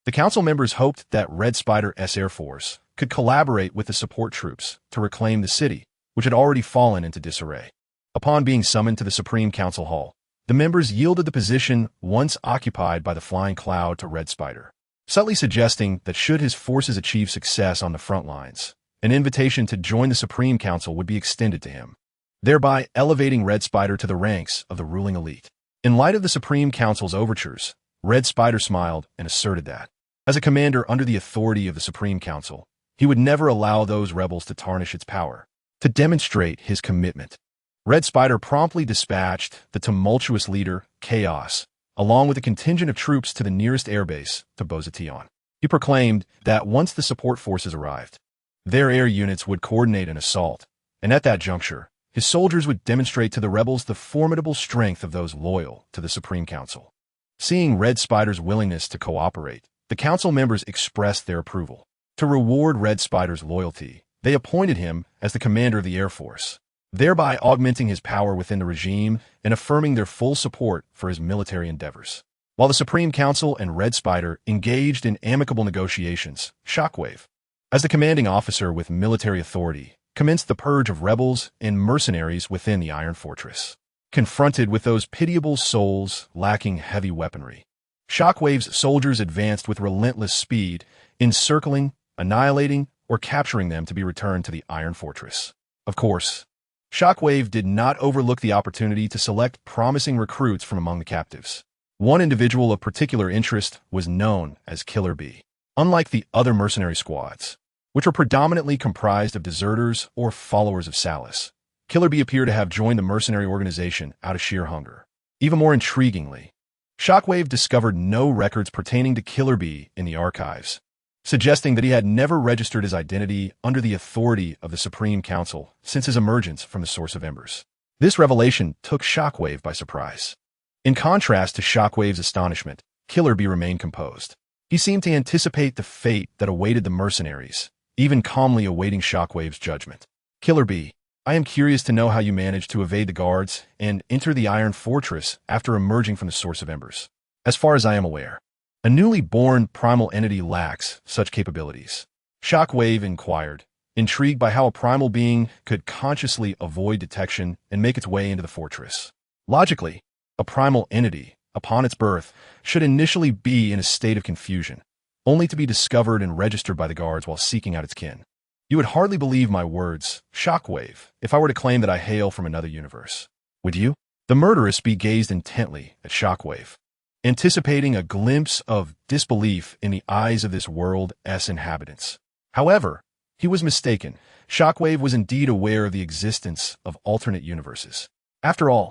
The council members hoped that Red Spider's Air Force could collaborate with the support troops to reclaim the city, which had already fallen into disarray. Upon being summoned to the Supreme Council Hall, the members yielded the position once occupied by the Flying Cloud to Red Spider, subtly suggesting that should his forces achieve success on the front lines, an invitation to join the Supreme Council would be extended to him, thereby elevating Red Spider to the ranks of the ruling elite. In light of the Supreme Council's overtures, Red Spider smiled and asserted that, as a commander under the authority of the Supreme Council, he would never allow those rebels to tarnish its power. To demonstrate his commitment, Red Spider promptly dispatched the tumultuous leader, Chaos, along with a contingent of troops to the nearest airbase to Bozation. He proclaimed that once the support forces arrived, their air units would coordinate an assault, and at that juncture, his soldiers would demonstrate to the rebels the formidable strength of those loyal to the Supreme Council. Seeing Red Spider's willingness to cooperate, the council members expressed their approval. To reward Red Spider's loyalty, they appointed him as the commander of the Air Force, thereby augmenting his power within the regime and affirming their full support for his military endeavors. While the Supreme Council and Red Spider engaged in amicable negotiations, Shockwave, as the commanding officer with military authority, commenced the purge of rebels and mercenaries within the Iron Fortress. Confronted with those pitiable souls lacking heavy weaponry, Shockwave's soldiers advanced with relentless speed, encircling, annihilating, or capturing them to be returned to the Iron Fortress. Of course, Shockwave did not overlook the opportunity to select promising recruits from among the captives. One individual of particular interest was known as Killer Bee. Unlike the other mercenary squads, which were predominantly comprised of deserters or followers of Salus, Killer Bee appeared to have joined the mercenary organization out of sheer hunger. Even more intriguingly, Shockwave discovered no records pertaining to Killer Bee in the archives, suggesting that he had never registered his identity under the authority of the Supreme Council since his emergence from the Source of Embers. This revelation took Shockwave by surprise. In contrast to Shockwave's astonishment, Killer Bee remained composed. He seemed to anticipate the fate that awaited the mercenaries, even calmly awaiting Shockwave's judgment. Killer Bee, I am curious to know how you managed to evade the guards and enter the Iron Fortress after emerging from the Source of Embers. As far as I am aware, a newly born primal entity lacks such capabilities. Shockwave inquired, intrigued by how a primal being could consciously avoid detection and make its way into the fortress. Logically, a primal entity, upon its birth, should initially be in a state of confusion, only to be discovered and registered by the guards while seeking out its kin. You would hardly believe my words, Shockwave, if I were to claim that I hail from another universe. Would you? The murderous bee gazed intently at Shockwave, anticipating a glimpse of disbelief in the eyes of this world's inhabitants. However, he was mistaken. Shockwave was indeed aware of the existence of alternate universes. After all,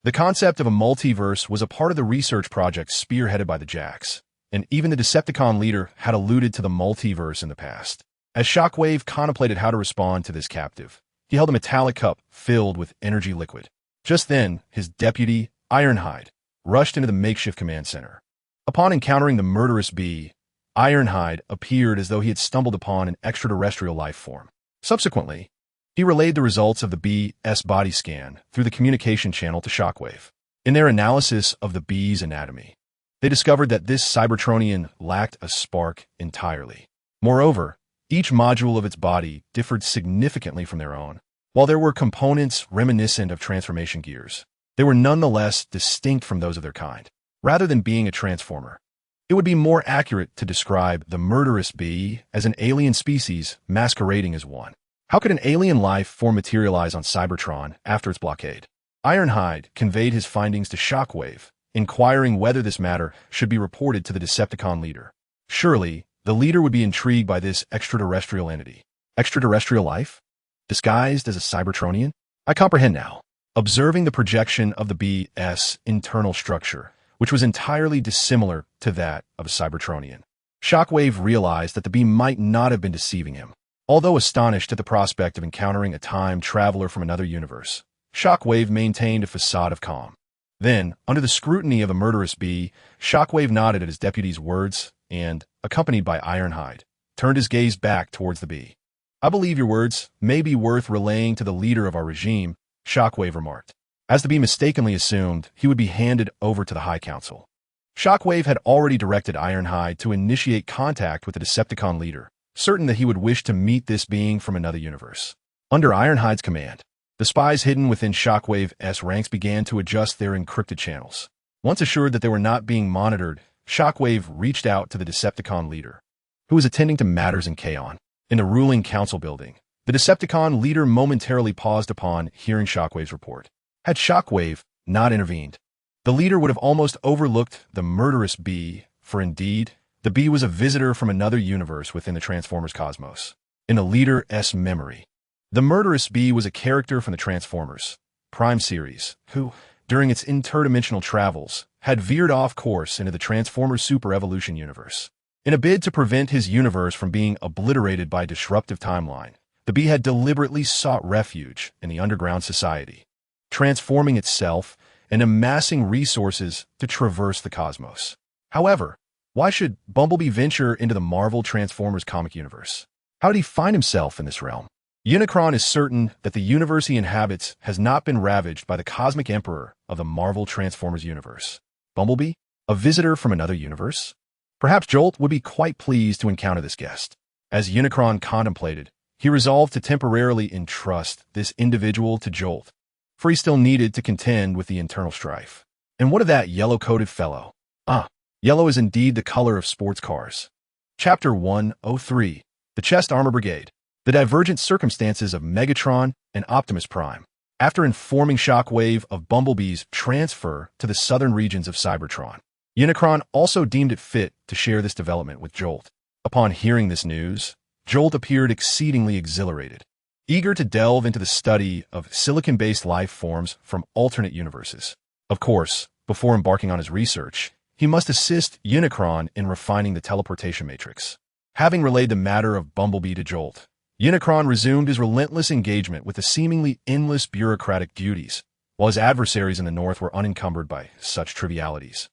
the concept of a multiverse was a part of the research project spearheaded by the Jacks, and even the Decepticon leader had alluded to the multiverse in the past. As Shockwave contemplated how to respond to this captive, he held a metallic cup filled with energy liquid. Just then, his deputy, Ironhide, rushed into the makeshift command center. Upon encountering the murderous bee, Ironhide appeared as though he had stumbled upon an extraterrestrial life form. Subsequently, he relayed the results of the bee's body scan through the communication channel to Shockwave. In their analysis of the bee's anatomy, they discovered that this Cybertronian lacked a spark entirely. Moreover, each module of its body differed significantly from their own. While there were components reminiscent of transformation gears, they were nonetheless distinct from those of their kind. Rather than being a transformer, it would be more accurate to describe the murderous bee as an alien species masquerading as one. How could an alien life form materialize on Cybertron after its blockade? Ironhide conveyed his findings to Shockwave, inquiring whether this matter should be reported to the Decepticon leader. Surely, the leader would be intrigued by this extraterrestrial entity. Extraterrestrial life? Disguised as a Cybertronian? I comprehend now. Observing the projection of the bee's internal structure, which was entirely dissimilar to that of a Cybertronian, Shockwave realized that the bee might not have been deceiving him. Although astonished at the prospect of encountering a time traveler from another universe, Shockwave maintained a facade of calm. Then, under the scrutiny of a murderous bee, Shockwave nodded at his deputy's words and, accompanied by Ironhide, turned his gaze back towards the bee. I believe your words may be worth relaying to the leader of our regime, Shockwave remarked. As the bee mistakenly assumed, he would be handed over to the High Council. Shockwave had already directed Ironhide to initiate contact with the Decepticon leader, certain that he would wish to meet this being from another universe. Under Ironhide's command, the spies hidden within Shockwave's ranks began to adjust their encrypted channels. Once assured that they were not being monitored, Shockwave reached out to the Decepticon leader, who was attending to matters in Kaon. In the ruling council building, the Decepticon leader momentarily paused upon hearing Shockwave's report. Had Shockwave not intervened, the leader would have almost overlooked the murderous bee, for indeed, the bee was a visitor from another universe within the Transformers cosmos. In the leader's memory, the murderous bee was a character from the Transformers Prime series, who, during its interdimensional travels, had veered off course into the Transformers Super Evolution universe. In a bid to prevent his universe from being obliterated by a disruptive timeline, the bee had deliberately sought refuge in the underground society, transforming itself and amassing resources to traverse the cosmos. However, why should Bumblebee venture into the Marvel Transformers comic universe? How did he find himself in this realm? Unicron is certain that the universe he inhabits has not been ravaged by the cosmic emperor of the Marvel Transformers universe. Bumblebee? A visitor from another universe? Perhaps Jolt would be quite pleased to encounter this guest. As Unicron contemplated, he resolved to temporarily entrust this individual to Jolt, for he still needed to contend with the internal strife. And what of that yellow-coated fellow? Yellow is indeed the color of sports cars. Chapter 103. The Chest Armor Brigade. The divergent circumstances of Megatron and Optimus Prime. After informing Shockwave of Bumblebee's transfer to the southern regions of Cybertron, Unicron also deemed it fit to share this development with Jolt. Upon hearing this news, Jolt appeared exceedingly exhilarated, eager to delve into the study of silicon-based life forms from alternate universes. Of course, before embarking on his research, he must assist Unicron in refining the teleportation matrix. Having relayed the matter of Bumblebee to Jolt, Unicron resumed his relentless engagement with the seemingly endless bureaucratic duties, while his adversaries in the north were unencumbered by such trivialities,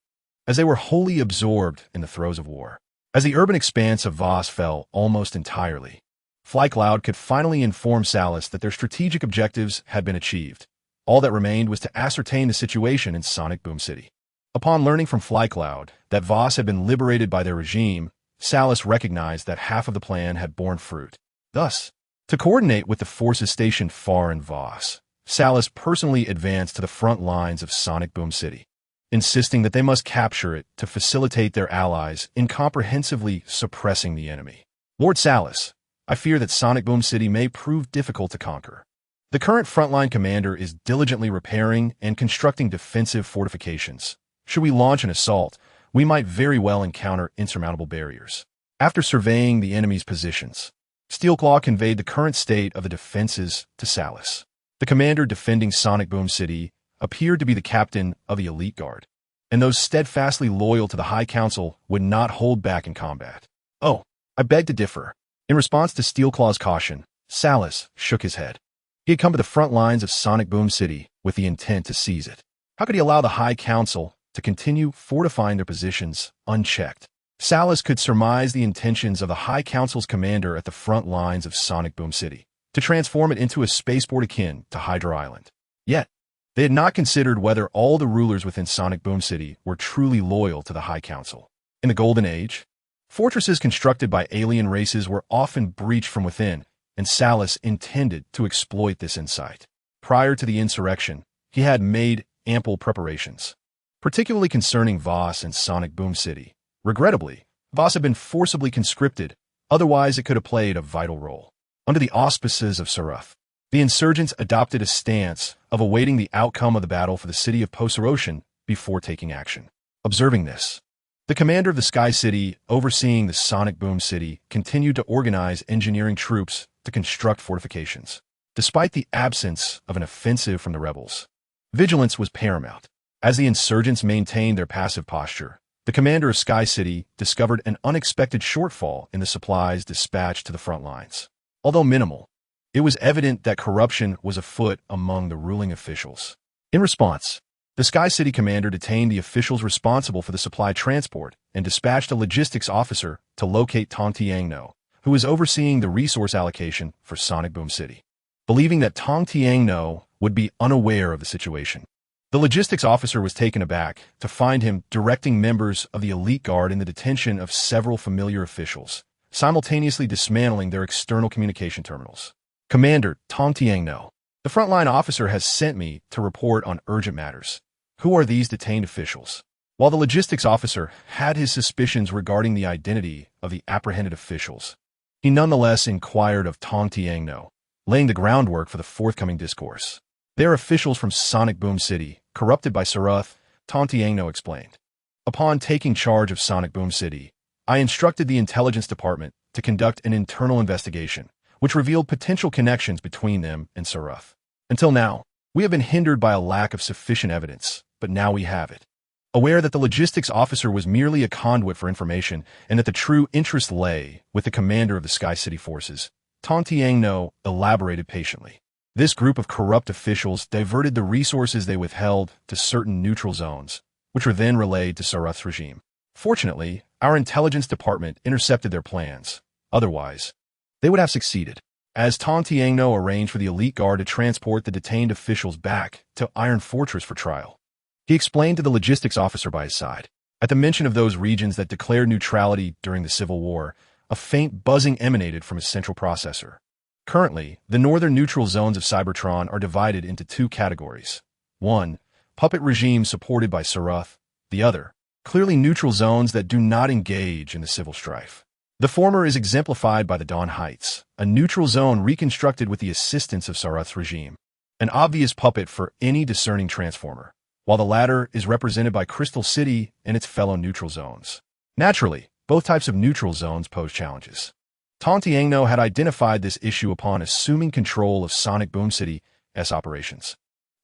as they were wholly absorbed in the throes of war. As the urban expanse of Voss fell almost entirely, Flycloud could finally inform Salus that their strategic objectives had been achieved. All that remained was to ascertain the situation in Sonic Boom City. Upon learning from Flycloud that Voss had been liberated by their regime, Salus recognized that half of the plan had borne fruit. Thus, to coordinate with the forces stationed far in Voss, Salus personally advanced to the front lines of Sonic Boom City, insisting that they must capture it to facilitate their allies in comprehensively suppressing the enemy. Lord Salus, I fear that Sonic Boom City may prove difficult to conquer. The current frontline commander is diligently repairing and constructing defensive fortifications. Should we launch an assault, we might very well encounter insurmountable barriers. After surveying the enemy's positions, Steelclaw conveyed the current state of the defenses to Salus. The commander defending Sonic Boom City appeared to be the captain of the Elite Guard, and those steadfastly loyal to the High Council would not hold back in combat. Oh, I beg to differ. In response to Steelclaw's caution, Salus shook his head. He had come to the front lines of Sonic Boom City with the intent to seize it. How could he allow the High Council to continue fortifying their positions unchecked? Salus could surmise the intentions of the High Council's commander at the front lines of Sonic Boom City, to transform it into a spaceport akin to Hydra Island. Yet, they had not considered whether all the rulers within Sonic Boom City were truly loyal to the High Council. In the Golden Age, fortresses constructed by alien races were often breached from within, and Salus intended to exploit this insight. Prior to the insurrection, he had made ample preparations, particularly concerning Voss and Sonic Boom City. Regrettably, Voss had been forcibly conscripted, otherwise it could have played a vital role. Under the auspices of Saruth, the insurgents adopted a stance of awaiting the outcome of the battle for the city of Poseroshan before taking action. Observing this, the commander of the Sky City, overseeing the Sonic Boom City, continued to organize engineering troops to construct fortifications. Despite the absence of an offensive from the rebels, vigilance was paramount. As the insurgents maintained their passive posture, the commander of Sky City discovered an unexpected shortfall in the supplies dispatched to the front lines. Although minimal, it was evident that corruption was afoot among the ruling officials. In response, the Sky City commander detained the officials responsible for the supply transport and dispatched a logistics officer to locate Tong Tiangno, who was overseeing the resource allocation for Sonic Boom City. Believing that Tong Tiangno would be unaware of the situation, the logistics officer was taken aback to find him directing members of the Elite Guard in the detention of several familiar officials, simultaneously dismantling their external communication terminals. Commander Tong Tiangno, the frontline officer has sent me to report on urgent matters. Who are these detained officials? While the logistics officer had his suspicions regarding the identity of the apprehended officials, he nonetheless inquired of Tong Tiangno, laying the groundwork for the forthcoming discourse. They are officials from Sonic Boom City, corrupted by Saruth, Tong Tiangno explained. Upon taking charge of Sonic Boom City, I instructed the intelligence department to conduct an internal investigation, which revealed potential connections between them and Saruth. Until now, we have been hindered by a lack of sufficient evidence, but now we have it. Aware that the logistics officer was merely a conduit for information and that the true interest lay with the commander of the Sky City forces, Tong Tiangno elaborated patiently. This group of corrupt officials diverted the resources they withheld to certain neutral zones, which were then relayed to Saruth's regime. Fortunately, our intelligence department intercepted their plans. Otherwise, they would have succeeded, as Tong Tiangno arranged for the Elite Guard to transport the detained officials back to Iron Fortress for trial. He explained to the logistics officer by his side. At the mention of those regions that declared neutrality during the Civil War, a faint buzzing emanated from his central processor. Currently, the northern neutral zones of Cybertron are divided into two categories. One, puppet regimes supported by Saruth. The other, clearly neutral zones that do not engage in the civil strife. The former is exemplified by the Dawn Heights, a neutral zone reconstructed with the assistance of Saruth's regime, an obvious puppet for any discerning transformer, while the latter is represented by Crystal City and its fellow neutral zones. Naturally, both types of neutral zones pose challenges. Tontiangno had identified this issue upon assuming control of Sonic Boom City's operations.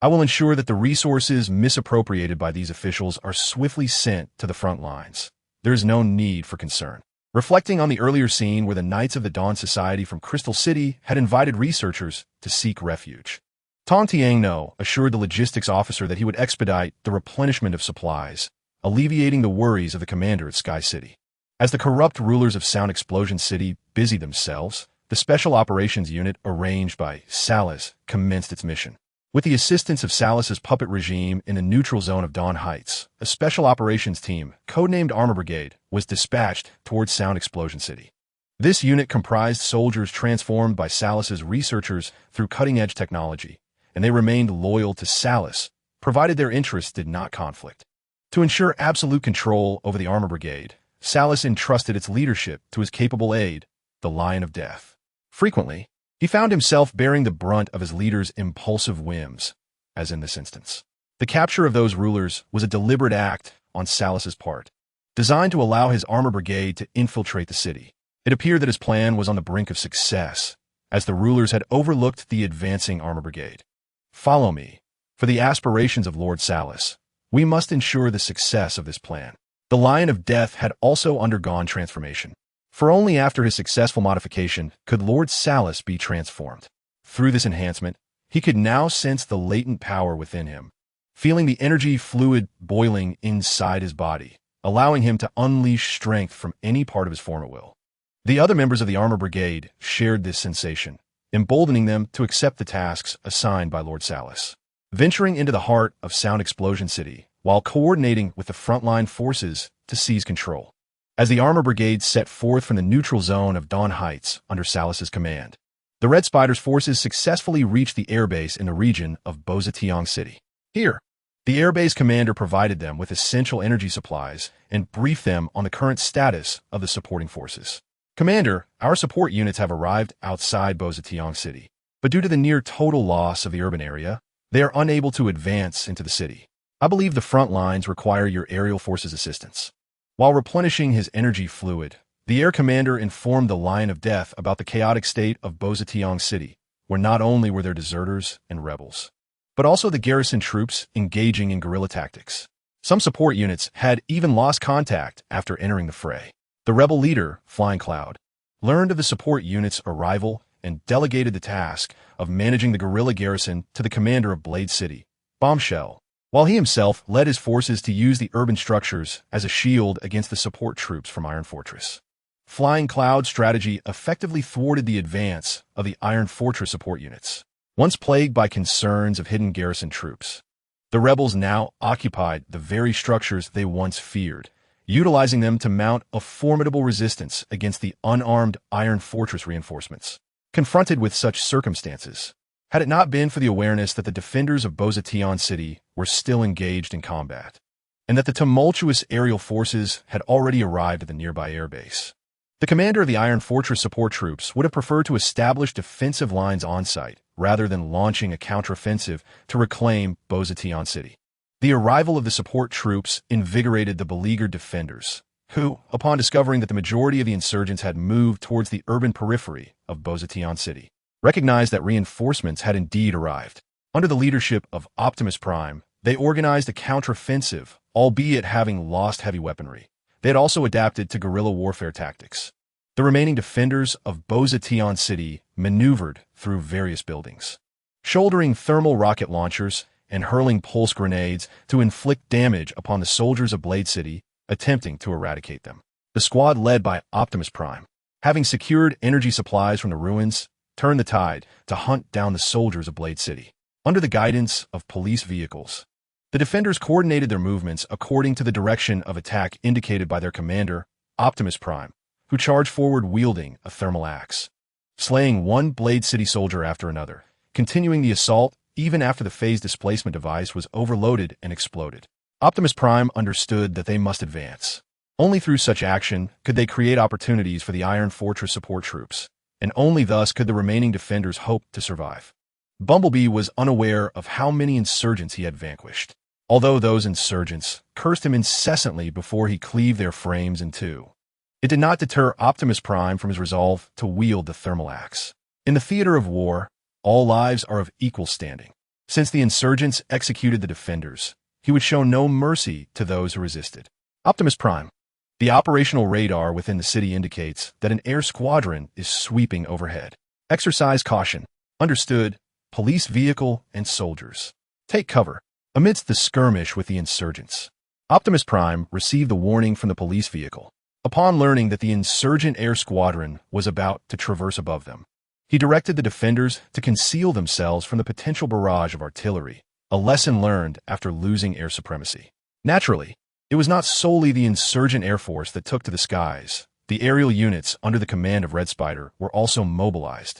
I will ensure that the resources misappropriated by these officials are swiftly sent to the front lines. There is no need for concern. Reflecting on the earlier scene where the Knights of the Dawn Society from Crystal City had invited researchers to seek refuge, Tontiangno assured the logistics officer that he would expedite the replenishment of supplies, alleviating the worries of the commander at Sky City. As the corrupt rulers of Sound Explosion City busied themselves, the Special Operations Unit arranged by Salas commenced its mission. With the assistance of Salas's puppet regime in the neutral zone of Dawn Heights, a special operations team, codenamed Armor Brigade, was dispatched towards Sound Explosion City. This unit comprised soldiers transformed by Salas's researchers through cutting-edge technology, and they remained loyal to Salas, provided their interests did not conflict. To ensure absolute control over the Armor Brigade, Salas entrusted its leadership to his capable aide, the Lion of Death. Frequently, he found himself bearing the brunt of his leader's impulsive whims, as in this instance. The capture of those rulers was a deliberate act on Salas's part, designed to allow his Armor Brigade to infiltrate the city. It appeared that his plan was on the brink of success, as the rulers had overlooked the advancing Armor Brigade. Follow me. For the aspirations of Lord Salas, we must ensure the success of this plan. The Lion of Death had also undergone transformation. For only after his successful modification could Lord Salas be transformed. Through this enhancement, he could now sense the latent power within him, feeling the energy fluid boiling inside his body, allowing him to unleash strength from any part of his former will. The other members of the Armor Brigade shared this sensation, emboldening them to accept the tasks assigned by Lord Salas. Venturing into the heart of Sound Explosion City, while coordinating with the frontline forces to seize control. As the Armor Brigade set forth from the neutral zone of Dawn Heights under Salas's command, the Red Spider's forces successfully reached the airbase in the region of Bozationg City. Here, the airbase commander provided them with essential energy supplies and briefed them on the current status of the supporting forces. Commander, our support units have arrived outside Bozationg City, but due to the near total loss of the urban area, they are unable to advance into the city. I believe the front lines require your aerial forces' assistance. While replenishing his energy fluid, the air commander informed the Lion of Death about the chaotic state of Bozationg City, where not only were there deserters and rebels, but also the garrison troops engaging in guerrilla tactics. Some support units had even lost contact after entering the fray. The rebel leader, Flying Cloud, learned of the support unit's arrival and delegated the task of managing the guerrilla garrison to the commander of Blade City, Bombshell, while he himself led his forces to use the urban structures as a shield against the support troops from Iron Fortress. Flying Cloud's strategy effectively thwarted the advance of the Iron Fortress support units. Once plagued by concerns of hidden garrison troops, the rebels now occupied the very structures they once feared, utilizing them to mount a formidable resistance against the unarmed Iron Fortress reinforcements. Confronted with such circumstances, had it not been for the awareness that the defenders of Bozationg City were still engaged in combat, and that the tumultuous aerial forces had already arrived at the nearby airbase, the commander of the Iron Fortress support troops would have preferred to establish defensive lines on site rather than launching a counteroffensive to reclaim Bozationg City. The arrival of the support troops invigorated the beleaguered defenders, who, upon discovering that the majority of the insurgents had moved towards the urban periphery of Bozationg City, recognized that reinforcements had indeed arrived. Under the leadership of Optimus Prime, they organized a counteroffensive, albeit having lost heavy weaponry. They had also adapted to guerrilla warfare tactics. The remaining defenders of Bozationg City maneuvered through various buildings, shouldering thermal rocket launchers and hurling pulse grenades to inflict damage upon the soldiers of Blade City, attempting to eradicate them. The squad led by Optimus Prime, having secured energy supplies from the ruins, turned the tide to hunt down the soldiers of Blade City. Under the guidance of police vehicles, the defenders coordinated their movements according to the direction of attack indicated by their commander, Optimus Prime, who charged forward wielding a thermal axe, slaying one Blade City soldier after another, continuing the assault even after the phase displacement device was overloaded and exploded. Optimus Prime understood that they must advance. Only through such action could they create opportunities for the Iron Fortress support troops, and only thus could the remaining defenders hope to survive. Bumblebee was unaware of how many insurgents he had vanquished, although those insurgents cursed him incessantly before he cleaved their frames in two. It did not deter Optimus Prime from his resolve to wield the thermal axe. In the theater of war, all lives are of equal standing. Since the insurgents executed the defenders, he would show no mercy to those who resisted. Optimus Prime. The operational radar within the city indicates that an air squadron is sweeping overhead. Exercise caution. Understood. Police vehicle and soldiers. Take cover. Amidst the skirmish with the insurgents, Optimus Prime received the warning from the police vehicle. Upon learning that the insurgent air squadron was about to traverse above them, he directed the defenders to conceal themselves from the potential barrage of artillery, a lesson learned after losing air supremacy. Naturally, it was not solely the insurgent air force that took to the skies. The aerial units under the command of Red Spider were also mobilized.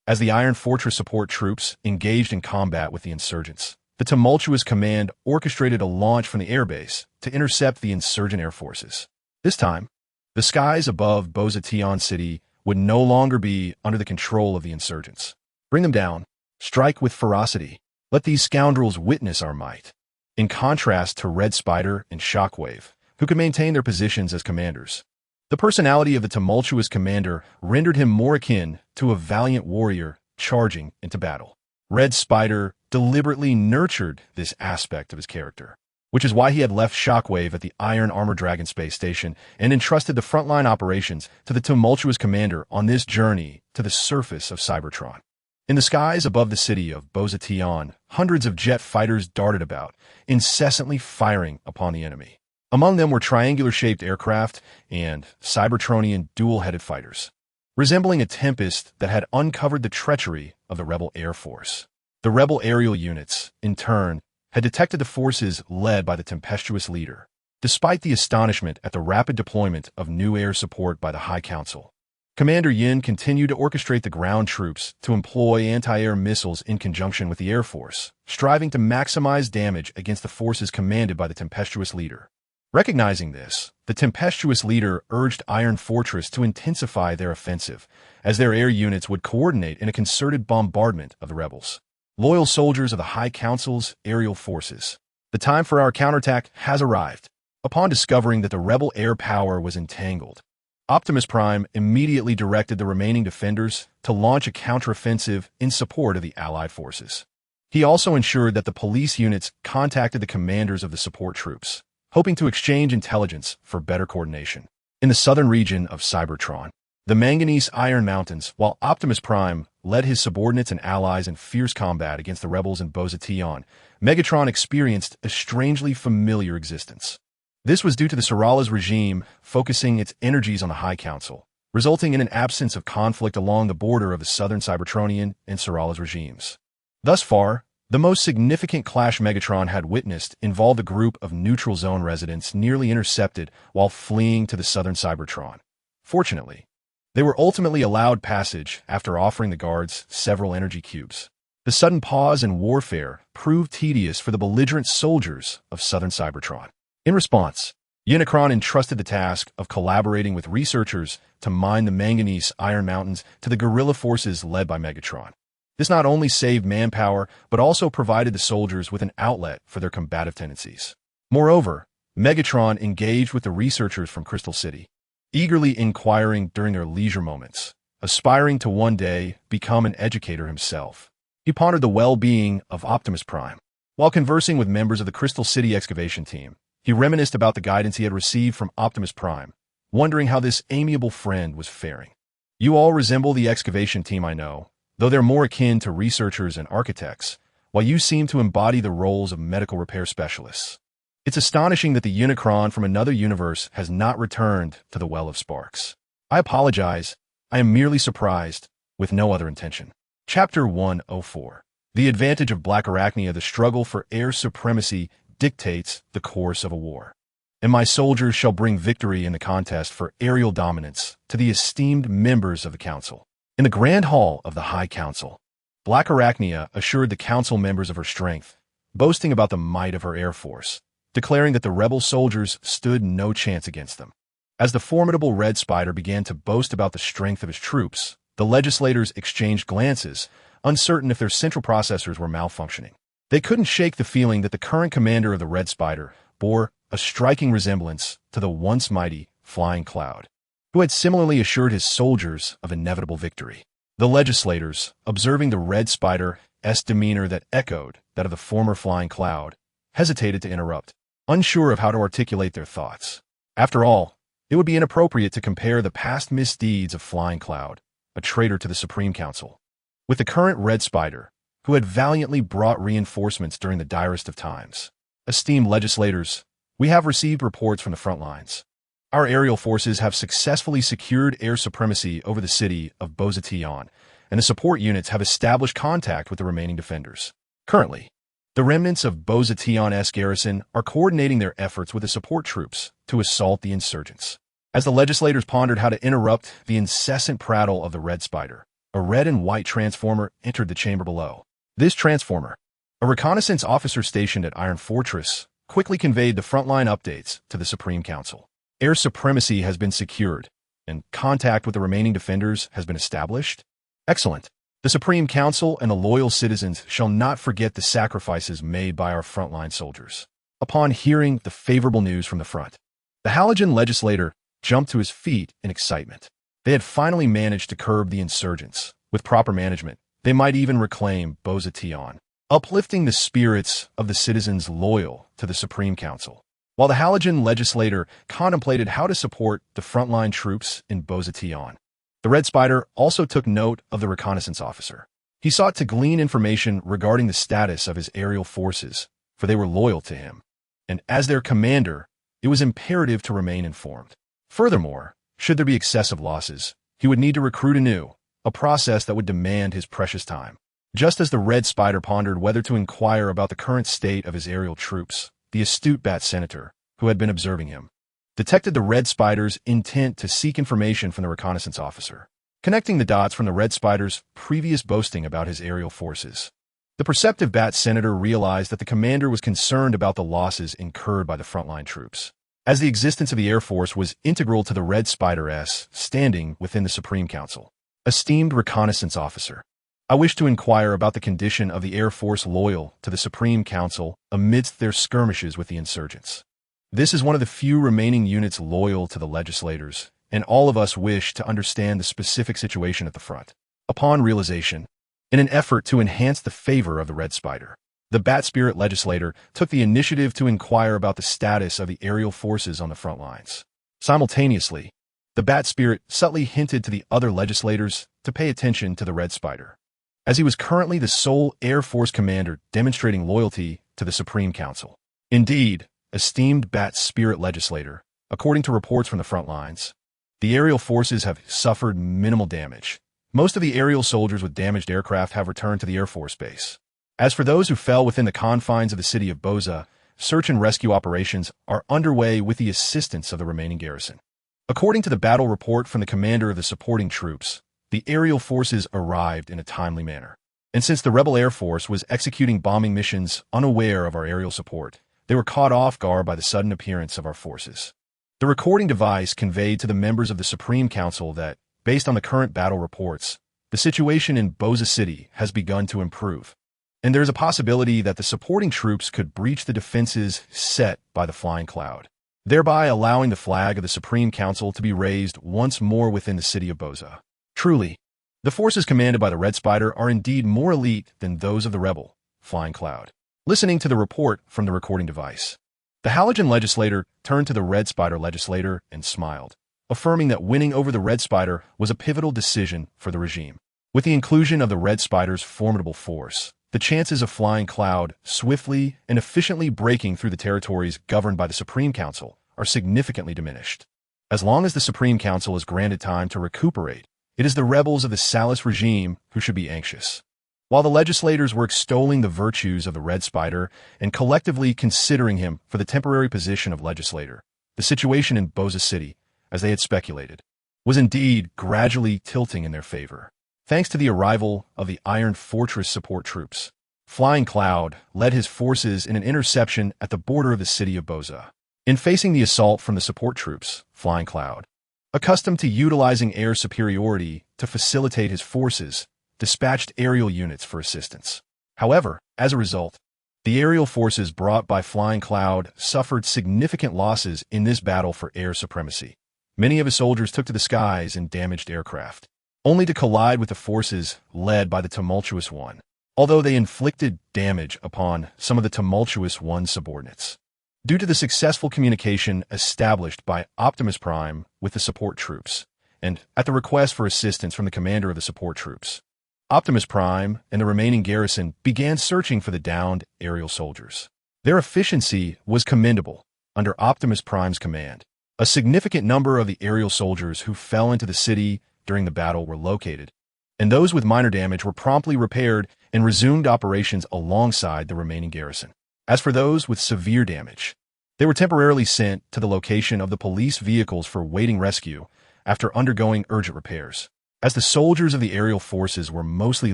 As the Iron Fortress support troops engaged in combat with the insurgents, the tumultuous command orchestrated a launch from the airbase to intercept the insurgent air forces. This time, the skies above Bozation City would no longer be under the control of the insurgents. Bring them down. Strike with ferocity. Let these scoundrels witness our might. In contrast to Red Spider and Shockwave, who could maintain their positions as commanders, the personality of the tumultuous commander rendered him more akin to a valiant warrior charging into battle. Red Spider deliberately nurtured this aspect of his character, which is why he had left Shockwave at the Iron Armor Dragon space station and entrusted the frontline operations to the tumultuous commander on this journey to the surface of Cybertron. In the skies above the city of Bozation, hundreds of jet fighters darted about, incessantly firing upon the enemy. Among them were triangular-shaped aircraft and Cybertronian dual-headed fighters, resembling a tempest that had uncovered the treachery of the Rebel Air Force. The Rebel aerial units, in turn, had detected the forces led by the tempestuous leader. Despite the astonishment at the rapid deployment of new air support by the High Council, Commander Yin continued to orchestrate the ground troops to employ anti-air missiles in conjunction with the Air Force, striving to maximize damage against the forces commanded by the tempestuous leader. Recognizing this, the tempestuous leader urged Iron Fortress to intensify their offensive, as their air units would coordinate in a concerted bombardment of the rebels. Loyal soldiers of the High Council's aerial forces, the time for our counterattack has arrived. Upon discovering that the rebel air power was entangled, Optimus Prime immediately directed the remaining defenders to launch a counteroffensive in support of the Allied forces. He also ensured that the police units contacted the commanders of the support troops, hoping to exchange intelligence for better coordination. In the southern region of Cybertron, the Manganese Iron Mountains, while Optimus Prime led his subordinates and allies in fierce combat against the rebels in Bozation, Megatron experienced a strangely familiar existence. This was due to the Sorala's regime focusing its energies on the High Council, resulting in an absence of conflict along the border of the southern Cybertronian and Sorala's regimes. Thus far, the most significant clash Megatron had witnessed involved a group of neutral zone residents nearly intercepted while fleeing to the southern Cybertron. Fortunately, they were ultimately allowed passage after offering the guards several energy cubes. The sudden pause in warfare proved tedious for the belligerent soldiers of southern Cybertron. In response, Unicron entrusted the task of collaborating with researchers to mine the Manganese Iron Mountains to the guerrilla forces led by Megatron. This not only saved manpower, but also provided the soldiers with an outlet for their combative tendencies. Moreover, Megatron engaged with the researchers from Crystal City, eagerly inquiring during their leisure moments, aspiring to one day become an educator himself. He pondered the well-being of Optimus Prime. While conversing with members of the Crystal City excavation team, he reminisced about the guidance he had received from Optimus Prime, wondering how this amiable friend was faring. You all resemble the excavation team, I know, though they're more akin to researchers and architects, while you seem to embody the roles of medical repair specialists. It's astonishing that the Unicron from another universe has not returned to the Well of Sparks. I apologize. I am merely surprised, with no other intention. Chapter 104. The advantage of Black Arachnia. The struggle for air supremacy dictates the course of a war, and my soldiers shall bring victory in the contest for aerial dominance to the esteemed members of the Council. In the Grand Hall of the High Council, Black Arachnia assured the Council members of her strength, boasting about the might of her air force, declaring that the rebel soldiers stood no chance against them. As the formidable Red Spider began to boast about the strength of his troops, the legislators exchanged glances, uncertain if their central processors were malfunctioning. They couldn't shake the feeling that the current commander of the Red Spider bore a striking resemblance to the once mighty Flying Cloud, who had similarly assured his soldiers of inevitable victory. The legislators, observing the Red Spider's demeanor that echoed that of the former Flying Cloud, hesitated to interrupt, unsure of how to articulate their thoughts. After all, it would be inappropriate to compare the past misdeeds of Flying Cloud, a traitor to the Supreme Council, with the current Red Spider, who had valiantly brought reinforcements during the direst of times. Esteemed legislators, we have received reports from the front lines. Our aerial forces have successfully secured air supremacy over the city of Kaon, and the support units have established contact with the remaining defenders. Currently, the remnants of Kaon's garrison are coordinating their efforts with the support troops to assault the insurgents. As the legislators pondered how to interrupt the incessant prattle of the Red Spider, a red and white transformer entered the chamber below. This transformer, a reconnaissance officer stationed at Iron Fortress, quickly conveyed the frontline updates to the Supreme Council. Air supremacy has been secured, and contact with the remaining defenders has been established. Excellent. The Supreme Council and the loyal citizens shall not forget the sacrifices made by our frontline soldiers. Upon hearing the favorable news from the front, the Halogen legislator jumped to his feet in excitement. They had finally managed to curb the insurgents. With proper management, they might even reclaim Kaon, uplifting the spirits of the citizens loyal to the Supreme Council. While the Halogen legislator contemplated how to support the frontline troops in Kaon, the Red Spider also took note of the reconnaissance officer. He sought to glean information regarding the status of his aerial forces, for they were loyal to him, and as their commander, it was imperative to remain informed. Furthermore, should there be excessive losses, he would need to recruit anew, a process that would demand his precious time. Just as the Red Spider pondered whether to inquire about the current state of his aerial troops, the astute Bat Senator, who had been observing him, detected the Red Spider's intent to seek information from the reconnaissance officer. Connecting the dots from the Red Spider's previous boasting about his aerial forces, the perceptive Bat Senator realized that the commander was concerned about the losses incurred by the frontline troops, as the existence of the Air Force was integral to the Red Spider's standing within the Supreme Council. Esteemed reconnaissance officer, I wish to inquire about the condition of the Air Force loyal to the Supreme Council amidst their skirmishes with the insurgents. This is one of the few remaining units loyal to the legislators, and all of us wish to understand the specific situation at the front. Upon realization, in an effort to enhance the favor of the Red Spider, the Bat Spirit legislator took the initiative to inquire about the status of the aerial forces on the front lines. Simultaneously, the Bat Spirit subtly hinted to the other legislators to pay attention to the Red Spider, as he was currently the sole Air Force commander demonstrating loyalty to the Supreme Council. Indeed, esteemed Bat Spirit legislator, according to reports from the front lines, the aerial forces have suffered minimal damage. Most of the aerial soldiers with damaged aircraft have returned to the Air Force Base. As for those who fell within the confines of the city of Boza, search and rescue operations are underway with the assistance of the remaining garrison. According to the battle report from the commander of the supporting troops, the aerial forces arrived in a timely manner. And since the rebel Air Force was executing bombing missions unaware of our aerial support, they were caught off guard by the sudden appearance of our forces. The recording device conveyed to the members of the Supreme Council that, based on the current battle reports, the situation in Boza City has begun to improve, and there is a possibility that the supporting troops could breach the defenses set by the Flying Cloud, thereby allowing the flag of the Supreme Council to be raised once more within the city of Boza. Truly, the forces commanded by the Red Spider are indeed more elite than those of the rebel Flying Cloud. Listening to the report from the recording device, the Halogen legislator turned to the Red Spider legislator and smiled, affirming that winning over the Red Spider was a pivotal decision for the regime. With the inclusion of the Red Spider's formidable force, the chances of Flying Cloud swiftly and efficiently breaking through the territories governed by the Supreme Council are significantly diminished. As long as the Supreme Council is granted time to recuperate, it is the rebels of the Salis regime who should be anxious. While the legislators were extolling the virtues of the Red Spider and collectively considering him for the temporary position of legislator, the situation in Boza City, as they had speculated, was indeed gradually tilting in their favor. Thanks to the arrival of the Iron Fortress support troops, Flying Cloud led his forces in an interception at the border of the city of Boza. In facing the assault from the support troops, Flying Cloud, accustomed to utilizing air superiority to facilitate his forces, dispatched aerial units for assistance. However, as a result, the aerial forces brought by Flying Cloud suffered significant losses in this battle for air supremacy. Many of his soldiers took to the skies in damaged aircraft, only to collide with the forces led by the Tumultuous One, although they inflicted damage upon some of the Tumultuous One's subordinates. Due to the successful communication established by Optimus Prime with the support troops, and at the request for assistance from the commander of the support troops, Optimus Prime and the remaining garrison began searching for the downed aerial soldiers. Their efficiency was commendable under Optimus Prime's command. A significant number of the aerial soldiers who fell into the city during the battle were located, and those with minor damage were promptly repaired and resumed operations alongside the remaining garrison. As for those with severe damage, they were temporarily sent to the location of the police vehicles for waiting rescue after undergoing urgent repairs. As the soldiers of the aerial forces were mostly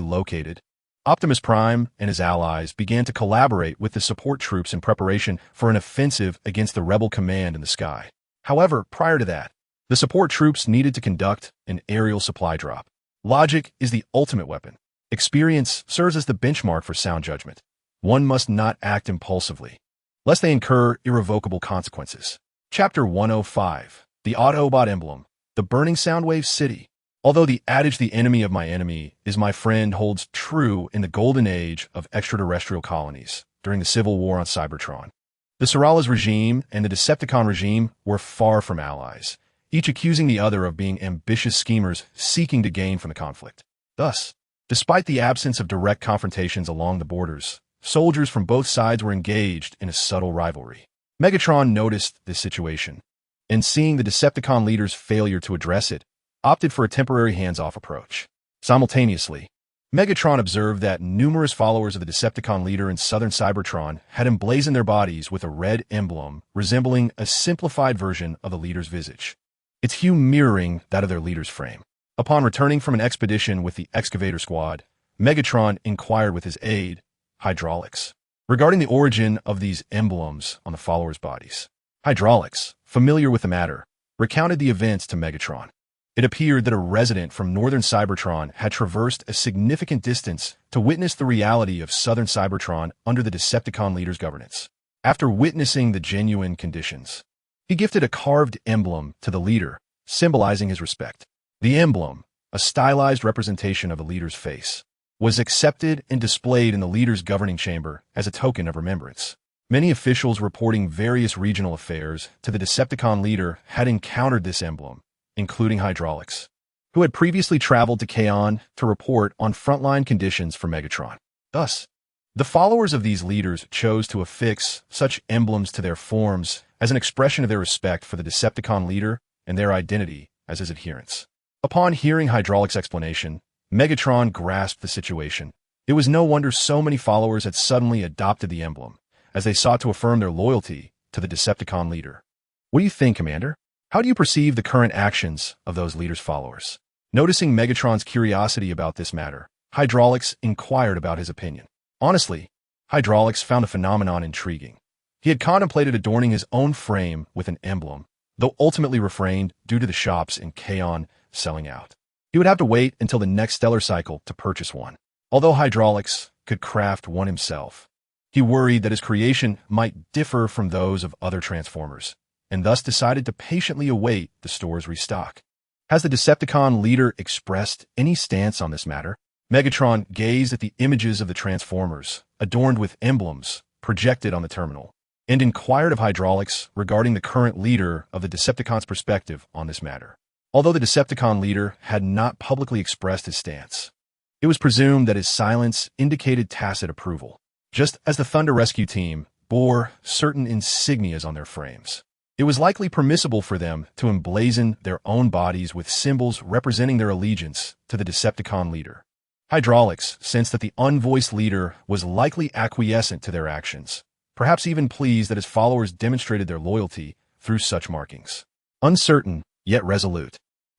located, Optimus Prime and his allies began to collaborate with the support troops in preparation for an offensive against the rebel command in the sky. However, prior to that, the support troops needed to conduct an aerial supply drop. Logic is the ultimate weapon. Experience serves as the benchmark for sound judgment. One must not act impulsively, lest they incur irrevocable consequences. Chapter 105. The Autobot Emblem. The Burning Soundwave City. Although the adage "the enemy of my enemy is my friend" holds true in the golden age of extraterrestrial colonies during the Civil War on Cybertron, the Sorala's regime and the Decepticon regime were far from allies, each accusing the other of being ambitious schemers seeking to gain from the conflict. Thus, despite the absence of direct confrontations along the borders, soldiers from both sides were engaged in a subtle rivalry. Megatron noticed this situation, and seeing the Decepticon leader's failure to address it, opted for a temporary hands-off approach. Simultaneously, Megatron observed that numerous followers of the Decepticon leader in southern Cybertron had emblazoned their bodies with a red emblem resembling a simplified version of the leader's visage, its hue mirroring that of their leader's frame. Upon returning from an expedition with the Excavator Squad, Megatron inquired with his aide, Hydraulics, regarding the origin of these emblems on the followers' bodies. Hydraulics, familiar with the matter, recounted the events to Megatron. It appeared that a resident from northern Cybertron had traversed a significant distance to witness the reality of southern Cybertron under the Decepticon leader's governance. After witnessing the genuine conditions, he gifted a carved emblem to the leader, symbolizing his respect. The emblem, a stylized representation of the leader's face, was accepted and displayed in the leader's governing chamber as a token of remembrance. Many officials reporting various regional affairs to the Decepticon leader had encountered this emblem, including Hydraulics, who had previously traveled to Kaon to report on frontline conditions for Megatron. Thus, the followers of these leaders chose to affix such emblems to their forms as an expression of their respect for the Decepticon leader and their identity as his adherents. Upon hearing Hydraulics' explanation, Megatron grasped the situation. It was no wonder so many followers had suddenly adopted the emblem, as they sought to affirm their loyalty to the Decepticon leader. What do you think, Commander? How do you perceive the current actions of those leaders' followers? Noticing Megatron's curiosity about this matter, Hydraulics inquired about his opinion. Honestly, Hydraulics found the phenomenon intriguing. He had contemplated adorning his own frame with an emblem, though ultimately refrained due to the shops in Kaon selling out. He would have to wait until the next stellar cycle to purchase one. Although Hydraulics could craft one himself, he worried that his creation might differ from those of other Transformers, and thus decided to patiently await the store's restock. Has the Decepticon leader expressed any stance on this matter? Megatron gazed at the images of the Transformers, adorned with emblems, projected on the terminal, and inquired of Hydraulics regarding the current leader of the Decepticon's perspective on this matter. Although the Decepticon leader had not publicly expressed his stance, it was presumed that his silence indicated tacit approval, just as the Thunder Rescue Team bore certain insignias on their frames. It was likely permissible for them to emblazon their own bodies with symbols representing their allegiance to the Decepticon leader. Hydraulics sensed that the unvoiced leader was likely acquiescent to their actions, perhaps even pleased that his followers demonstrated their loyalty through such markings. Uncertain, yet resolute,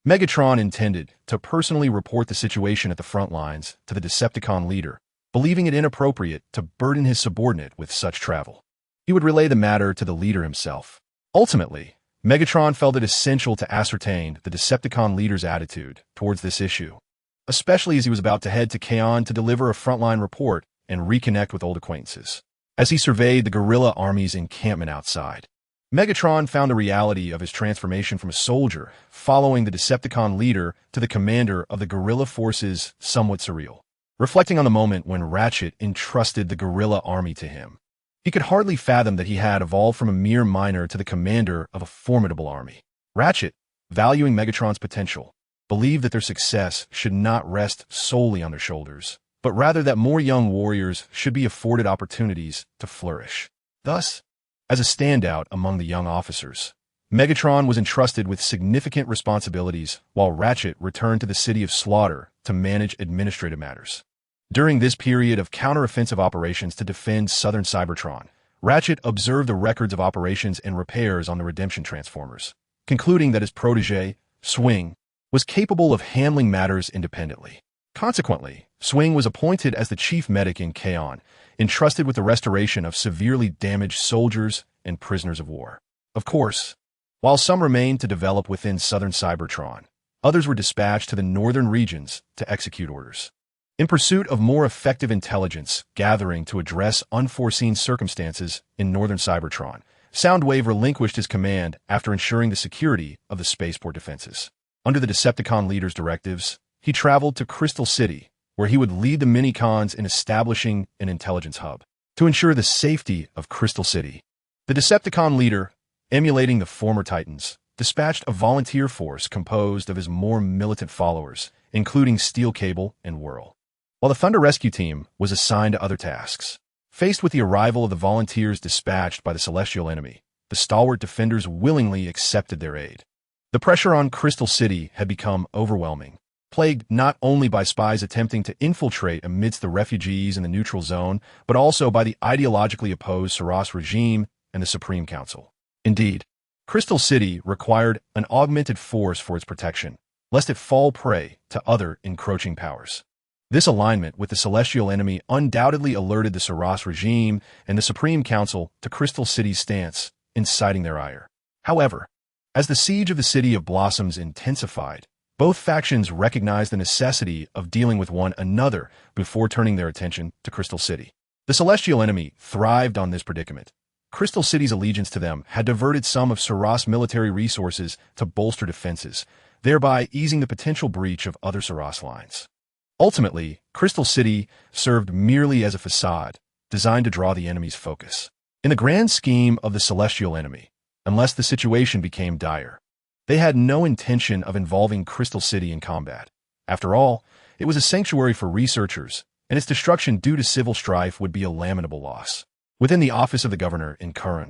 Megatron intended to personally report the situation at the front lines to the Decepticon leader, believing it inappropriate to burden his subordinate with such travel. He would relay the matter to the leader himself. Ultimately, Megatron felt it essential to ascertain the Decepticon leader's attitude towards this issue, especially as he was about to head to Kaon to deliver a frontline report and reconnect with old acquaintances. As he surveyed the guerrilla army's encampment outside, Megatron found the reality of his transformation from a soldier following the Decepticon leader to the commander of the guerrilla forces somewhat surreal. Reflecting on the moment when Ratchet entrusted the guerrilla army to him, he could hardly fathom that he had evolved from a mere miner to the commander of a formidable army. Ratchet, valuing Megatron's potential, believed that their success should not rest solely on their shoulders, but rather that more young warriors should be afforded opportunities to flourish. Thus, as a standout among the young officers, Megatron was entrusted with significant responsibilities while Ratchet returned to the city of Slaughter to manage administrative matters. During this period of counteroffensive operations to defend southern Cybertron, Ratchet observed the records of operations and repairs on the Redemption Transformers, concluding that his protege, Swing, was capable of handling matters independently. Consequently, Swing was appointed as the chief medic in Kaon, entrusted with the restoration of severely damaged soldiers and prisoners of war. Of course, while some remained to develop within southern Cybertron, others were dispatched to the northern regions to execute orders. In pursuit of more effective intelligence gathering to address unforeseen circumstances in northern Cybertron, Soundwave relinquished his command after ensuring the security of the spaceport defenses. Under the Decepticon leader's directives, he traveled to Crystal City, where he would lead the Minicons in establishing an intelligence hub. To ensure the safety of Crystal City, the Decepticon leader, emulating the former Titans, dispatched a volunteer force composed of his more militant followers, including Steel Cable and Whirl, while the Thunder Rescue Team was assigned to other tasks. Faced with the arrival of the volunteers dispatched by the celestial enemy, the stalwart defenders willingly accepted their aid. The pressure on Crystal City had become overwhelming, plagued not only by spies attempting to infiltrate amidst the refugees in the neutral zone, but also by the ideologically opposed Saras regime and the Supreme Council. Indeed, Crystal City required an augmented force for its protection, lest it fall prey to other encroaching powers. This alignment with the celestial enemy undoubtedly alerted the Saras regime and the Supreme Council to Crystal City's stance, inciting their ire. However, as the siege of the City of Blossoms intensified, both factions recognized the necessity of dealing with one another before turning their attention to Crystal City. The celestial enemy thrived on this predicament. Crystal City's allegiance to them had diverted some of Saras' military resources to bolster defenses, thereby easing the potential breach of other Saras lines. Ultimately, Crystal City served merely as a facade, designed to draw the enemy's focus. In the grand scheme of the celestial enemy, unless the situation became dire, they had no intention of involving Crystal City in combat. After all, it was a sanctuary for researchers, and its destruction due to civil strife would be a lamentable loss. Within the office of the governor in Curran,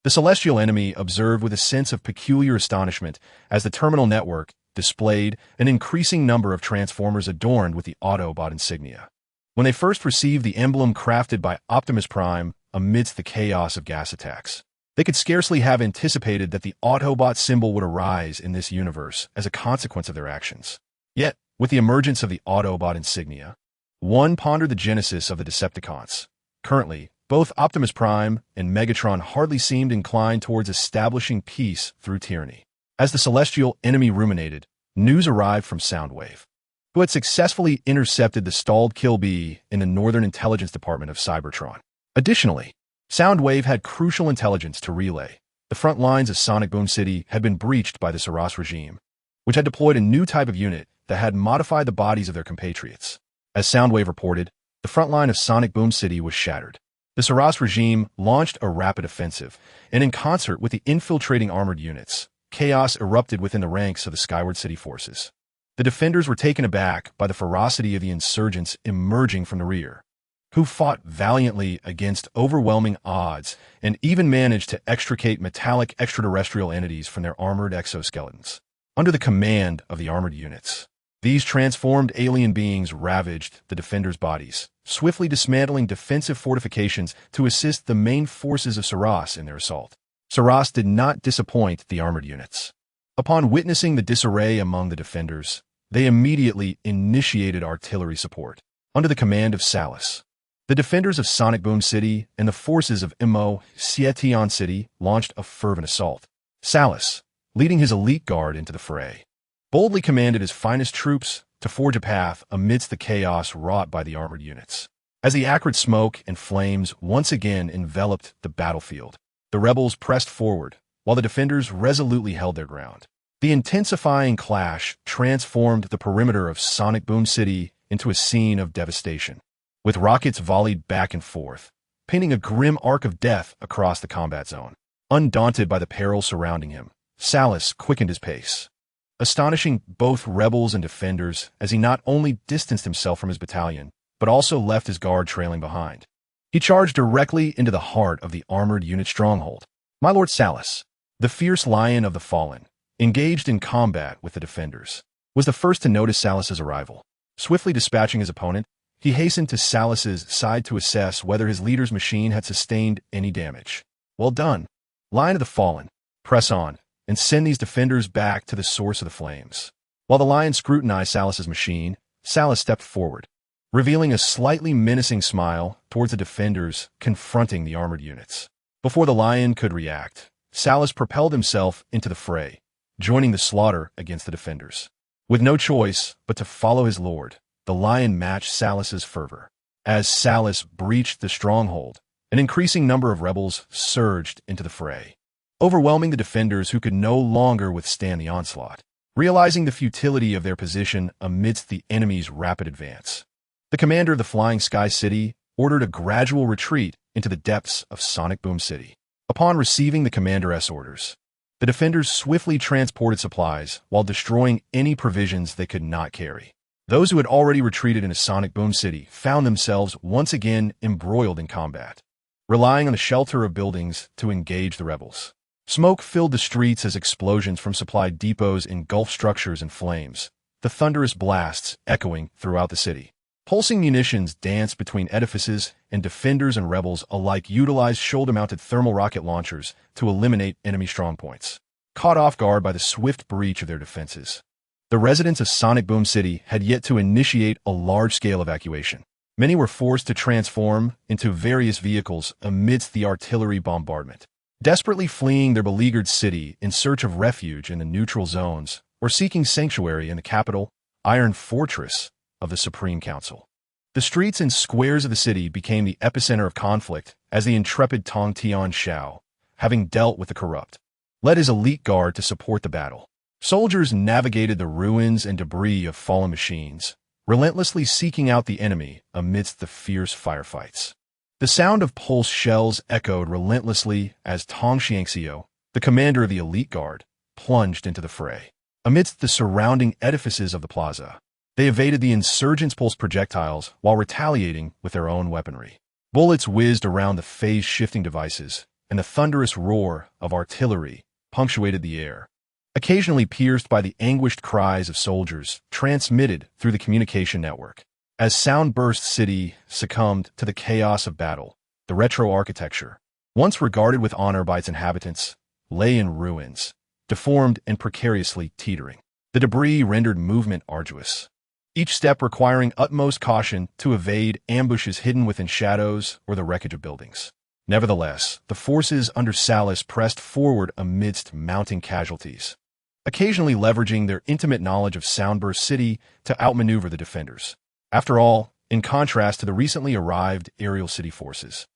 the celestial enemy observed with a sense of peculiar astonishment as the terminal network displayed an increasing number of transformers adorned with the Autobot insignia. When they first received the emblem crafted by Optimus Prime amidst the chaos of gas attacks, they could scarcely have anticipated that the Autobot symbol would arise in this universe as a consequence of their actions. Yet, with the emergence of the Autobot insignia, one pondered the genesis of the Decepticons. Currently, both Optimus Prime and Megatron hardly seemed inclined towards establishing peace through tyranny. As the celestial enemy ruminated, news arrived from Soundwave, who had successfully intercepted the stalled Kill Bee in the Northern Intelligence Department of Cybertron. Additionally, Soundwave had crucial intelligence to relay. The front lines of Sonic Boom City had been breached by the Saras regime, which had deployed a new type of unit that had modified the bodies of their compatriots. As Soundwave reported, the front line of Sonic Boom City was shattered. The Saras regime launched a rapid offensive, and in concert with the infiltrating armored units, chaos erupted within the ranks of the Skyward City forces. The defenders were taken aback by the ferocity of the insurgents emerging from the rear, who fought valiantly against overwhelming odds and even managed to extricate metallic extraterrestrial entities from their armored exoskeletons. Under the command of the armored units, these transformed alien beings ravaged the defenders' bodies, swiftly dismantling defensive fortifications to assist the main forces of Saras in their assault. Saras did not disappoint the armored units. Upon witnessing the disarray among the defenders, they immediately initiated artillery support. Under the command of Salus, The defenders of Sonic Boom City and the forces of Imo Sietion City launched a fervent assault. Salus, leading his elite guard into the fray, boldly commanded his finest troops to forge a path amidst the chaos wrought by the armored units. As the acrid smoke and flames once again enveloped the battlefield, the rebels pressed forward, while the defenders resolutely held their ground. The intensifying clash transformed the perimeter of Sonic Boom City into a scene of devastation, with rockets volleyed back and forth, painting a grim arc of death across the combat zone. Undaunted by the peril surrounding him, Salus quickened his pace, astonishing both rebels and defenders as he not only distanced himself from his battalion, but also left his guard trailing behind. He charged directly into the heart of the armored unit stronghold. My lord Salus, the fierce lion of the fallen, engaged in combat with the defenders, was the first to notice Salus's arrival. Swiftly dispatching his opponent, he hastened to Salus's side to assess whether his leader's machine had sustained any damage. Well done, Lion of the Fallen. Press on, and send these defenders back to the source of the flames. While the lion scrutinized Salus's machine, Salus stepped forward, revealing a slightly menacing smile towards the defenders confronting the armored units. Before the lion could react, Salus propelled himself into the fray, joining the slaughter against the defenders. With no choice but to follow his lord, the lion matched Salus's fervor. As Salus breached the stronghold, an increasing number of rebels surged into the fray, overwhelming the defenders who could no longer withstand the onslaught. Realizing the futility of their position amidst the enemy's rapid advance, the commander of the Flying Sky City ordered a gradual retreat into the depths of Sonic Boom City. Upon receiving the commander's orders, the defenders swiftly transported supplies while destroying any provisions they could not carry. Those who had already retreated into Sonic Boom City found themselves once again embroiled in combat, relying on the shelter of buildings to engage the rebels. Smoke filled the streets as explosions from supply depots engulfed structures in flames, the thunderous blasts echoing throughout the city. Pulsing munitions danced between edifices, and defenders and rebels alike utilized shoulder-mounted thermal rocket launchers to eliminate enemy strongpoints. Caught off guard by the swift breach of their defenses, the residents of Sonic Boom City had yet to initiate a large-scale evacuation. Many were forced to transform into various vehicles amidst the artillery bombardment, desperately fleeing their beleaguered city in search of refuge in the neutral zones or seeking sanctuary in the capital, Iron Fortress of the Supreme Council. The streets and squares of the city became the epicenter of conflict as the intrepid Tong Tian Shao, having dealt with the corrupt, led his elite guard to support the battle. Soldiers navigated the ruins and debris of fallen machines, relentlessly seeking out the enemy amidst the fierce firefights. The sound of pulse shells echoed relentlessly as Tong Xiangxiu, the commander of the elite guard, plunged into the fray. Amidst the surrounding edifices of the plaza, they evaded the insurgents' pulse projectiles while retaliating with their own weaponry. Bullets whizzed around the phase-shifting devices, and the thunderous roar of artillery punctuated the air, occasionally pierced by the anguished cries of soldiers transmitted through the communication network. As Soundburst City succumbed to the chaos of battle, the retro architecture, once regarded with honor by its inhabitants, lay in ruins, deformed and precariously teetering. The debris rendered movement arduous, each step requiring utmost caution to evade ambushes hidden within shadows or the wreckage of buildings. Nevertheless, the forces under Salus pressed forward amidst mounting casualties, occasionally leveraging their intimate knowledge of Soundburst City to outmaneuver the defenders. After all, in contrast to the recently arrived aerial city forces,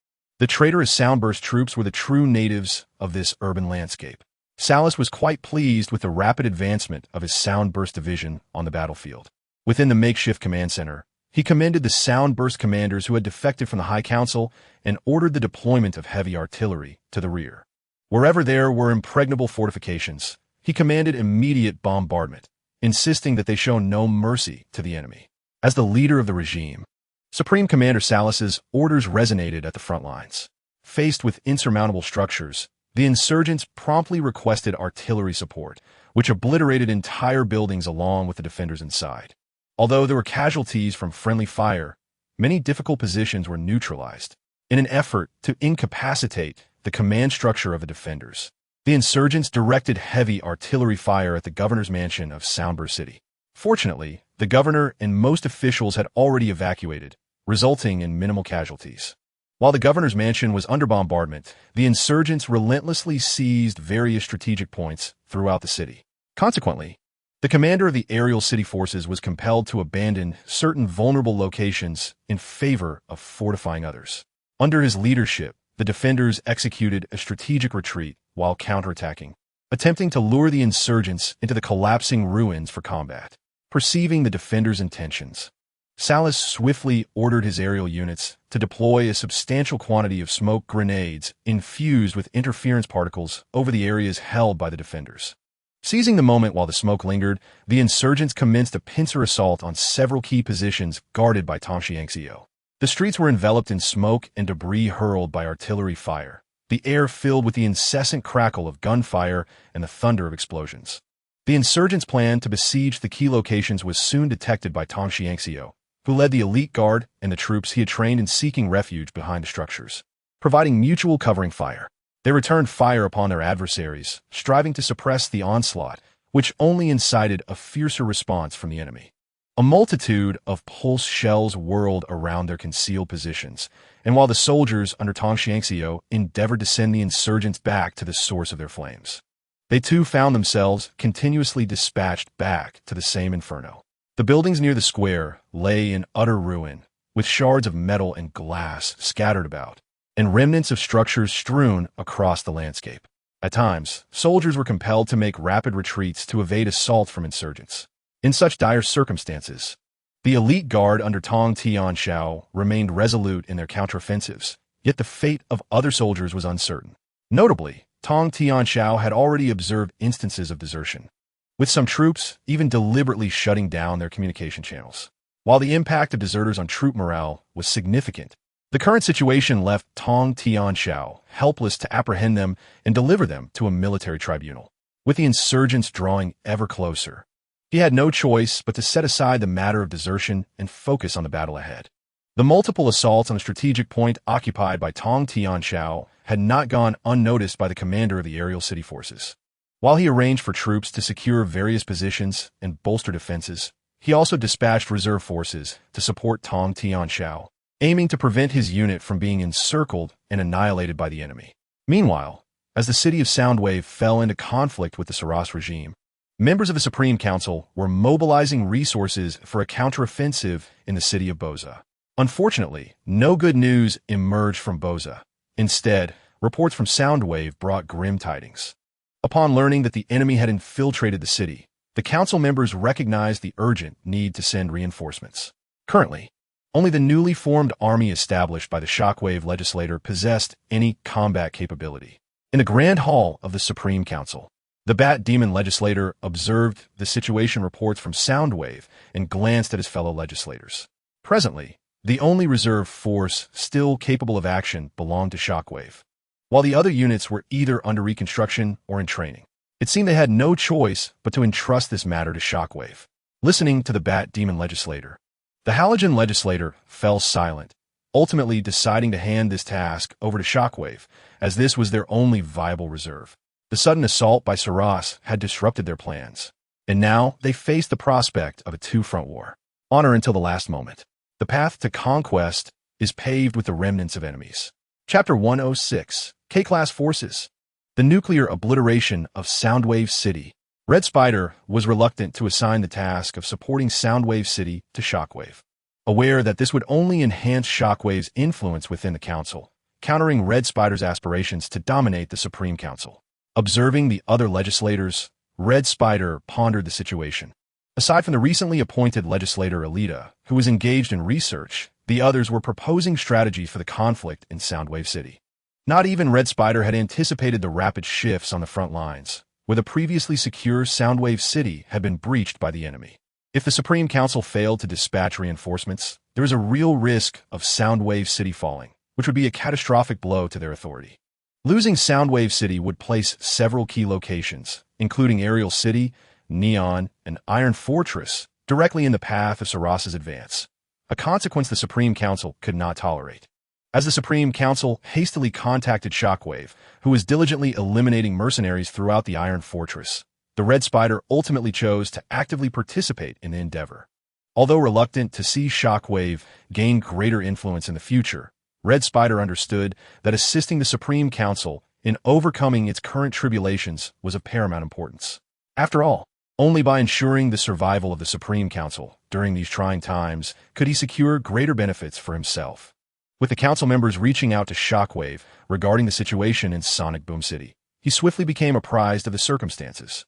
the traitorous Soundburst troops were the true natives of this urban landscape. Salus was quite pleased with the rapid advancement of his Soundburst division on the battlefield. Within the makeshift command center, he commended the Soundburst commanders who had defected from the High Council and ordered the deployment of heavy artillery to the rear. Wherever there were impregnable fortifications, he commanded immediate bombardment, insisting that they show no mercy to the enemy. As the leader of the regime, Supreme Commander Salus's orders resonated at the front lines. Faced with insurmountable structures, the insurgents promptly requested artillery support, which obliterated entire buildings along with the defenders inside. Although there were casualties from friendly fire, many difficult positions were neutralized. In an effort to incapacitate the command structure of the defenders, the insurgents directed heavy artillery fire at the governor's mansion of Soundburst City. Fortunately, the governor and most officials had already evacuated, resulting in minimal casualties. While the governor's mansion was under bombardment, the insurgents relentlessly seized various strategic points throughout the city. Consequently, the commander of the aerial city forces was compelled to abandon certain vulnerable locations in favor of fortifying others. Under his leadership, the defenders executed a strategic retreat while counterattacking, attempting to lure the insurgents into the collapsing ruins for combat. Perceiving the defenders' intentions, Salas swiftly ordered his aerial units to deploy a substantial quantity of smoke grenades infused with interference particles over the areas held by the defenders. Seizing the moment while the smoke lingered, the insurgents commenced a pincer assault on several key positions guarded by Tongxiangxiu. The streets were enveloped in smoke and debris hurled by artillery fire, the air filled with the incessant crackle of gunfire and the thunder of explosions. The insurgents' plan to besiege the key locations was soon detected by Tongxiangxiu, who led the elite guard and the troops he had trained in seeking refuge behind the structures. Providing mutual covering fire, they returned fire upon their adversaries, striving to suppress the onslaught, which only incited a fiercer response from the enemy. A multitude of pulse shells whirled around their concealed positions, and while the soldiers under Tongxiangxiu endeavored to send the insurgents back to the source of their flames, they too found themselves continuously dispatched back to the same inferno. The buildings near the square lay in utter ruin, with shards of metal and glass scattered about, and remnants of structures strewn across the landscape. At times, soldiers were compelled to make rapid retreats to evade assault from insurgents. In such dire circumstances, the elite guard under Tong Tianxiao remained resolute in their counteroffensives, yet the fate of other soldiers was uncertain. Notably, Tong Tianxiao had already observed instances of desertion, with some troops even deliberately shutting down their communication channels. While the impact of deserters on troop morale was significant, the current situation left Tong Tianxiao helpless to apprehend them and deliver them to a military tribunal. With the insurgents drawing ever closer, he had no choice but to set aside the matter of desertion and focus on the battle ahead. The multiple assaults on the strategic point occupied by Tong Tianxiao had not gone unnoticed by the commander of the aerial city forces. While he arranged for troops to secure various positions and bolster defenses, he also dispatched reserve forces to support Tong Tianxiao, aiming to prevent his unit from being encircled and annihilated by the enemy. Meanwhile, as the city of Soundwave fell into conflict with the Saras regime, members of the Supreme Council were mobilizing resources for a counteroffensive in the city of Boza. Unfortunately, no good news emerged from Boza. Instead, reports from Soundwave brought grim tidings. Upon learning that the enemy had infiltrated the city, the council members recognized the urgent need to send reinforcements. Currently, only the newly formed army established by the Shockwave legislator possessed any combat capability. In the Grand Hall of the Supreme Council, the Bat Demon legislator observed the situation reports from Soundwave and glanced at his fellow legislators. Presently, the only reserve force still capable of action belonged to Shockwave, while the other units were either under reconstruction or in training. It seemed they had no choice but to entrust this matter to Shockwave. Listening to the Bat Demon legislator, the Halogen legislator fell silent, ultimately deciding to hand this task over to Shockwave, as this was their only viable reserve. The sudden assault by Saras had disrupted their plans, and now they faced the prospect of a two-front war. Honor until the last moment. The path to conquest is paved with the remnants of enemies. Chapter 106, K-Class Forces. The nuclear obliteration of Soundwave City. Red Spider was reluctant to assign the task of supporting Soundwave City to Shockwave, aware that this would only enhance Shockwave's influence within the council, countering Red Spider's aspirations to dominate the Supreme Council. Observing the other legislators, Red Spider pondered the situation. Aside from the recently appointed legislator Alita, who was engaged in research, the others were proposing strategies for the conflict in Soundwave City. Not even Red Spider had anticipated the rapid shifts on the front lines, where the previously secure Soundwave City had been breached by the enemy. If the Supreme Council failed to dispatch reinforcements, there was a real risk of Soundwave City falling, which would be a catastrophic blow to their authority. Losing Soundwave City would place several key locations, including Aerial City, Neon, and Iron Fortress, directly in the path of Saras's advance, a consequence the Supreme Council could not tolerate. As the Supreme Council hastily contacted Shockwave, who was diligently eliminating mercenaries throughout the Iron Fortress, the Red Spider ultimately chose to actively participate in the endeavor. Although reluctant to see Shockwave gain greater influence in the future, Red Spider understood that assisting the Supreme Council in overcoming its current tribulations was of paramount importance. After all, only by ensuring the survival of the Supreme Council during these trying times could he secure greater benefits for himself. With the council members reaching out to Shockwave regarding the situation in Sonic Boom City, he swiftly became apprised of the circumstances.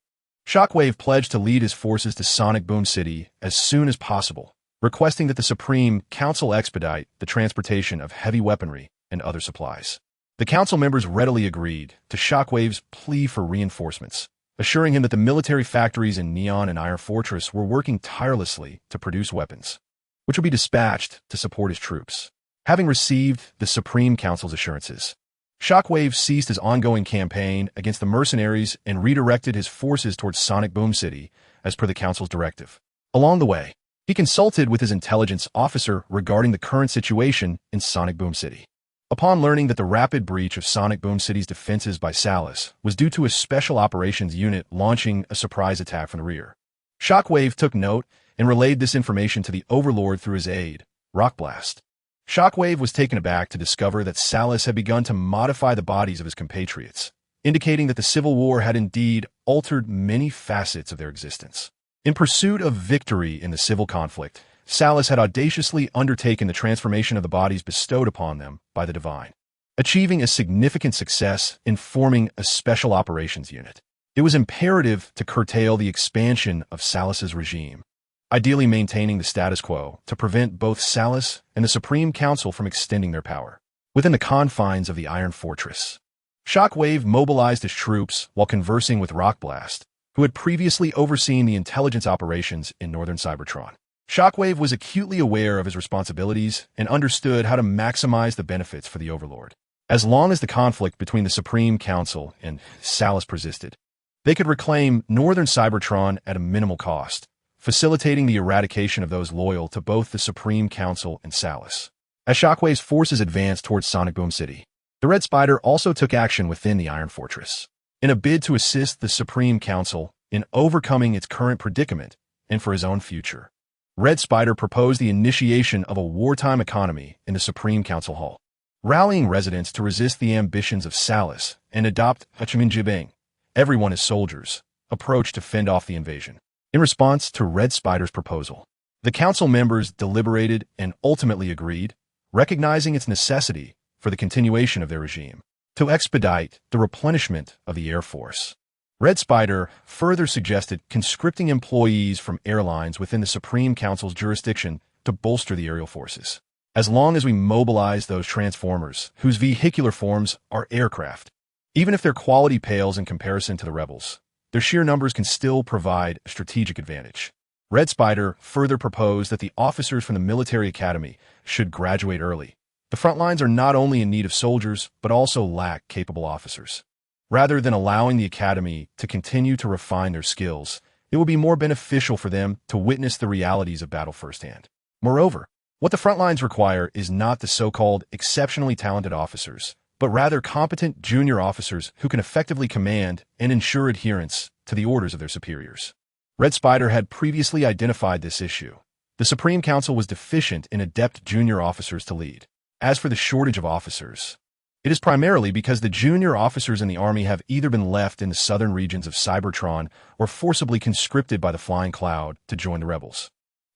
Shockwave pledged to lead his forces to Sonic Boom City as soon as possible, requesting that the Supreme Council expedite the transportation of heavy weaponry and other supplies. The council members readily agreed to Shockwave's plea for reinforcements, assuring him that the military factories in Neon and Iron Fortress were working tirelessly to produce weapons, which would be dispatched to support his troops. Having received the Supreme Council's assurances, Shockwave ceased his ongoing campaign against the mercenaries and redirected his forces towards Sonic Boom City as per the council's directive. Along the way, he consulted with his intelligence officer regarding the current situation in Sonic Boom City. Upon learning that the rapid breach of Sonic Boom City's defenses by Salus was due to a special operations unit launching a surprise attack from the rear, Shockwave took note and relayed this information to the Overlord through his aide, Rockblast. Shockwave was taken aback to discover that Salus had begun to modify the bodies of his compatriots, indicating that the Civil War had indeed altered many facets of their existence. In pursuit of victory in the civil conflict, Salus had audaciously undertaken the transformation of the bodies bestowed upon them by the Divine, achieving a significant success in forming a special operations unit. It was imperative to curtail the expansion of Salus's regime, ideally maintaining the status quo to prevent both Salus and the Supreme Council from extending their power within the confines of the Iron Fortress. Shockwave mobilized his troops while conversing with Rockblast, who had previously overseen the intelligence operations in northern Cybertron. Shockwave was acutely aware of his responsibilities and understood how to maximize the benefits for the Overlord. As long as the conflict between the Supreme Council and Salus persisted, they could reclaim northern Cybertron at a minimal cost, facilitating the eradication of those loyal to both the Supreme Council and Salus. As Shockwave's forces advanced towards Sonic Boom City, the Red Spider also took action within the Iron Fortress, in a bid to assist the Supreme Council in overcoming its current predicament and for his own future. Red Spider proposed the initiation of a wartime economy in the Supreme Council Hall, rallying residents to resist the ambitions of Salus and adopt a Jibing, everyone as soldiers, approach to fend off the invasion. In response to Red Spider's proposal, the council members deliberated and ultimately agreed, recognizing its necessity for the continuation of their regime, to expedite the replenishment of the Air Force. Red Spider further suggested conscripting employees from airlines within the Supreme Council's jurisdiction to bolster the aerial forces. As long as we mobilize those transformers, whose vehicular forms are aircraft, even if their quality pales in comparison to the rebels, their sheer numbers can still provide a strategic advantage. Red Spider further proposed that the officers from the military academy should graduate early. The front lines are not only in need of soldiers, but also lack capable officers. Rather than allowing the academy to continue to refine their skills, it will be more beneficial for them to witness the realities of battle firsthand. Moreover, what the front lines require is not the so-called exceptionally talented officers, but rather competent junior officers who can effectively command and ensure adherence to the orders of their superiors. Red Spider had previously identified this issue. The Supreme Council was deficient in adept junior officers to lead. As for the shortage of officers, it is primarily because the junior officers in the army have either been left in the southern regions of Cybertron or forcibly conscripted by the Flying Cloud to join the rebels.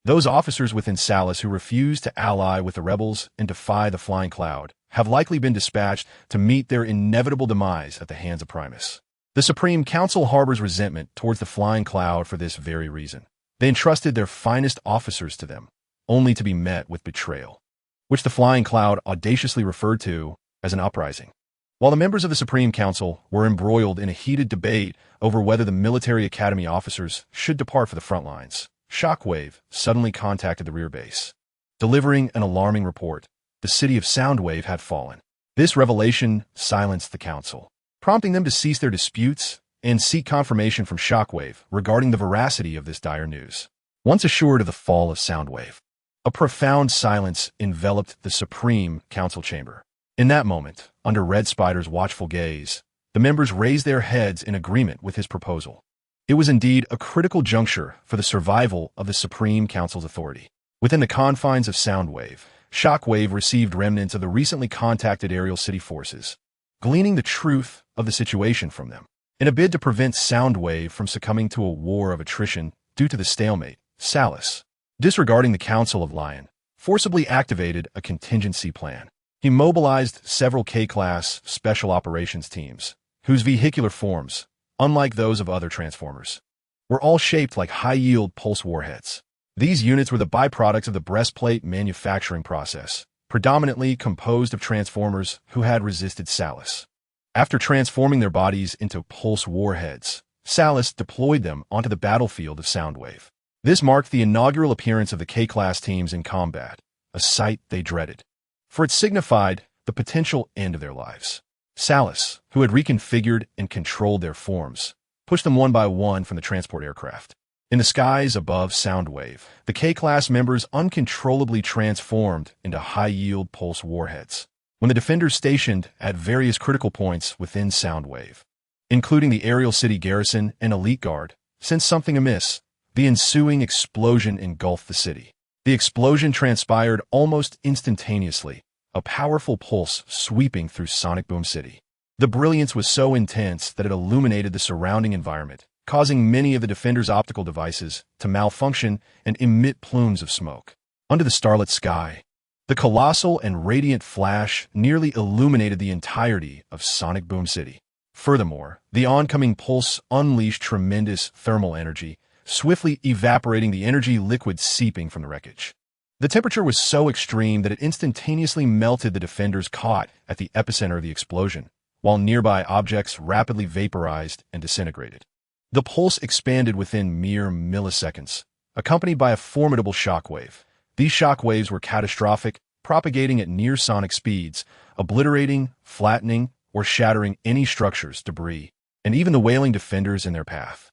Those officers within Salus who refuse to ally with the rebels and defy the Flying Cloud have likely been dispatched to meet their inevitable demise at the hands of Primus. The Supreme Council harbors resentment towards the Flying Cloud for this very reason. They entrusted their finest officers to them, only to be met with betrayal, which the Flying Cloud audaciously referred to as an uprising. While the members of the Supreme Council were embroiled in a heated debate over whether the military academy officers should depart for the front lines, Shockwave suddenly contacted the rear base, delivering an alarming report. The city of Soundwave had fallen. This revelation silenced the council, prompting them to cease their disputes and seek confirmation from Shockwave regarding the veracity of this dire news. Once assured of the fall of Soundwave, a profound silence enveloped the Supreme Council chamber. In that moment, under Red Spider's watchful gaze, the members raised their heads in agreement with his proposal. It was indeed a critical juncture for the survival of the Supreme Council's authority. Within the confines of Soundwave, Shockwave received remnants of the recently contacted aerial city forces, gleaning the truth of the situation from them. In a bid to prevent Soundwave from succumbing to a war of attrition due to the stalemate, Salus, disregarding the Council of Lion, forcibly activated a contingency plan. He mobilized several K-class special operations teams, whose vehicular forms, unlike those of other transformers, were all shaped like high-yield pulse warheads. These units were the byproducts of the breastplate manufacturing process, predominantly composed of transformers who had resisted Salus. After transforming their bodies into pulse warheads, Salus deployed them onto the battlefield of Soundwave. This marked the inaugural appearance of the K-class teams in combat, a sight they dreaded, for it signified the potential end of their lives. Salus, who had reconfigured and controlled their forms, pushed them one by one from the transport aircraft. In the skies above Soundwave, the K-class members uncontrollably transformed into high-yield pulse warheads. When the defenders stationed at various critical points within Soundwave, including the aerial city garrison and elite guard, sensed something amiss, the ensuing explosion engulfed the city. The explosion transpired almost instantaneously, a powerful pulse sweeping through Sonic Boom City. The brilliance was so intense that it illuminated the surrounding environment, causing many of the defenders' optical devices to malfunction and emit plumes of smoke. Under the starlit sky, the colossal and radiant flash nearly illuminated the entirety of Sonic Boom City. Furthermore, the oncoming pulse unleashed tremendous thermal energy, swiftly evaporating the energy liquid seeping from the wreckage. The temperature was so extreme that it instantaneously melted the defenders caught at the epicenter of the explosion, while nearby objects rapidly vaporized and disintegrated. The pulse expanded within mere milliseconds, accompanied by a formidable shockwave. These shockwaves were catastrophic, propagating at near-sonic speeds, obliterating, flattening, or shattering any structures, debris, and even the wailing defenders in their path.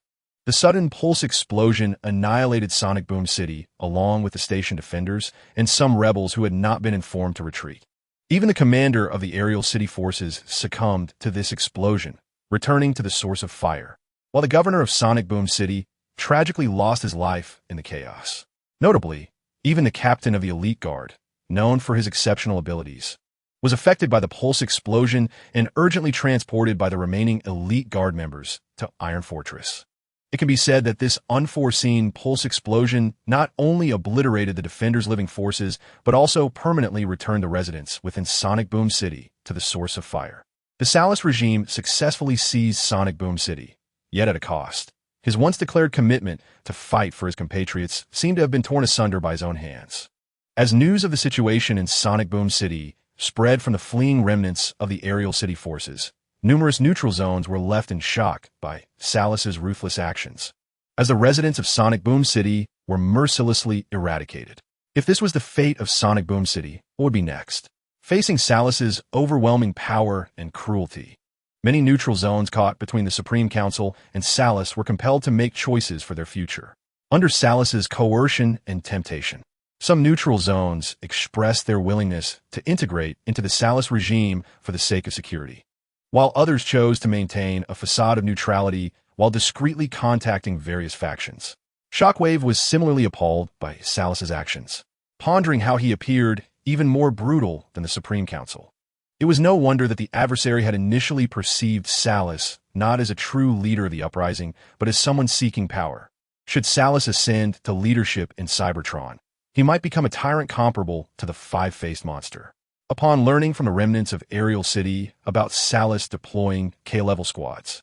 The sudden pulse explosion annihilated Sonic Boom City, along with the station defenders and some rebels who had not been informed to retreat. Even the commander of the aerial city forces succumbed to this explosion, returning to the source of fire, while the governor of Sonic Boom City tragically lost his life in the chaos. Notably, even the captain of the elite guard, known for his exceptional abilities, was affected by the pulse explosion and urgently transported by the remaining elite guard members to Iron Fortress. It can be said that this unforeseen pulse explosion not only obliterated the defenders' living forces, but also permanently returned the residents within Sonic Boom City to the source of fire. The Salus regime successfully seized Sonic Boom City, yet at a cost. His once declared commitment to fight for his compatriots seemed to have been torn asunder by his own hands. As news of the situation in Sonic Boom City spread from the fleeing remnants of the aerial city forces, numerous neutral zones were left in shock by Salus's ruthless actions, as the residents of Sonic Boom City were mercilessly eradicated. If this was the fate of Sonic Boom City, what would be next? Facing Salus's overwhelming power and cruelty, many neutral zones caught between the Supreme Council and Salus were compelled to make choices for their future. Under Salus's coercion and temptation, some neutral zones expressed their willingness to integrate into the Salus regime for the sake of security, while others chose to maintain a facade of neutrality while discreetly contacting various factions. Shockwave was similarly appalled by Salus's actions, pondering how he appeared even more brutal than the Supreme Council. It was no wonder that the adversary had initially perceived Salus not as a true leader of the Uprising, but as someone seeking power. Should Salus ascend to leadership in Cybertron, he might become a tyrant comparable to the five-faced monster. Upon learning from the remnants of Aerial City about Salus deploying K-level squads,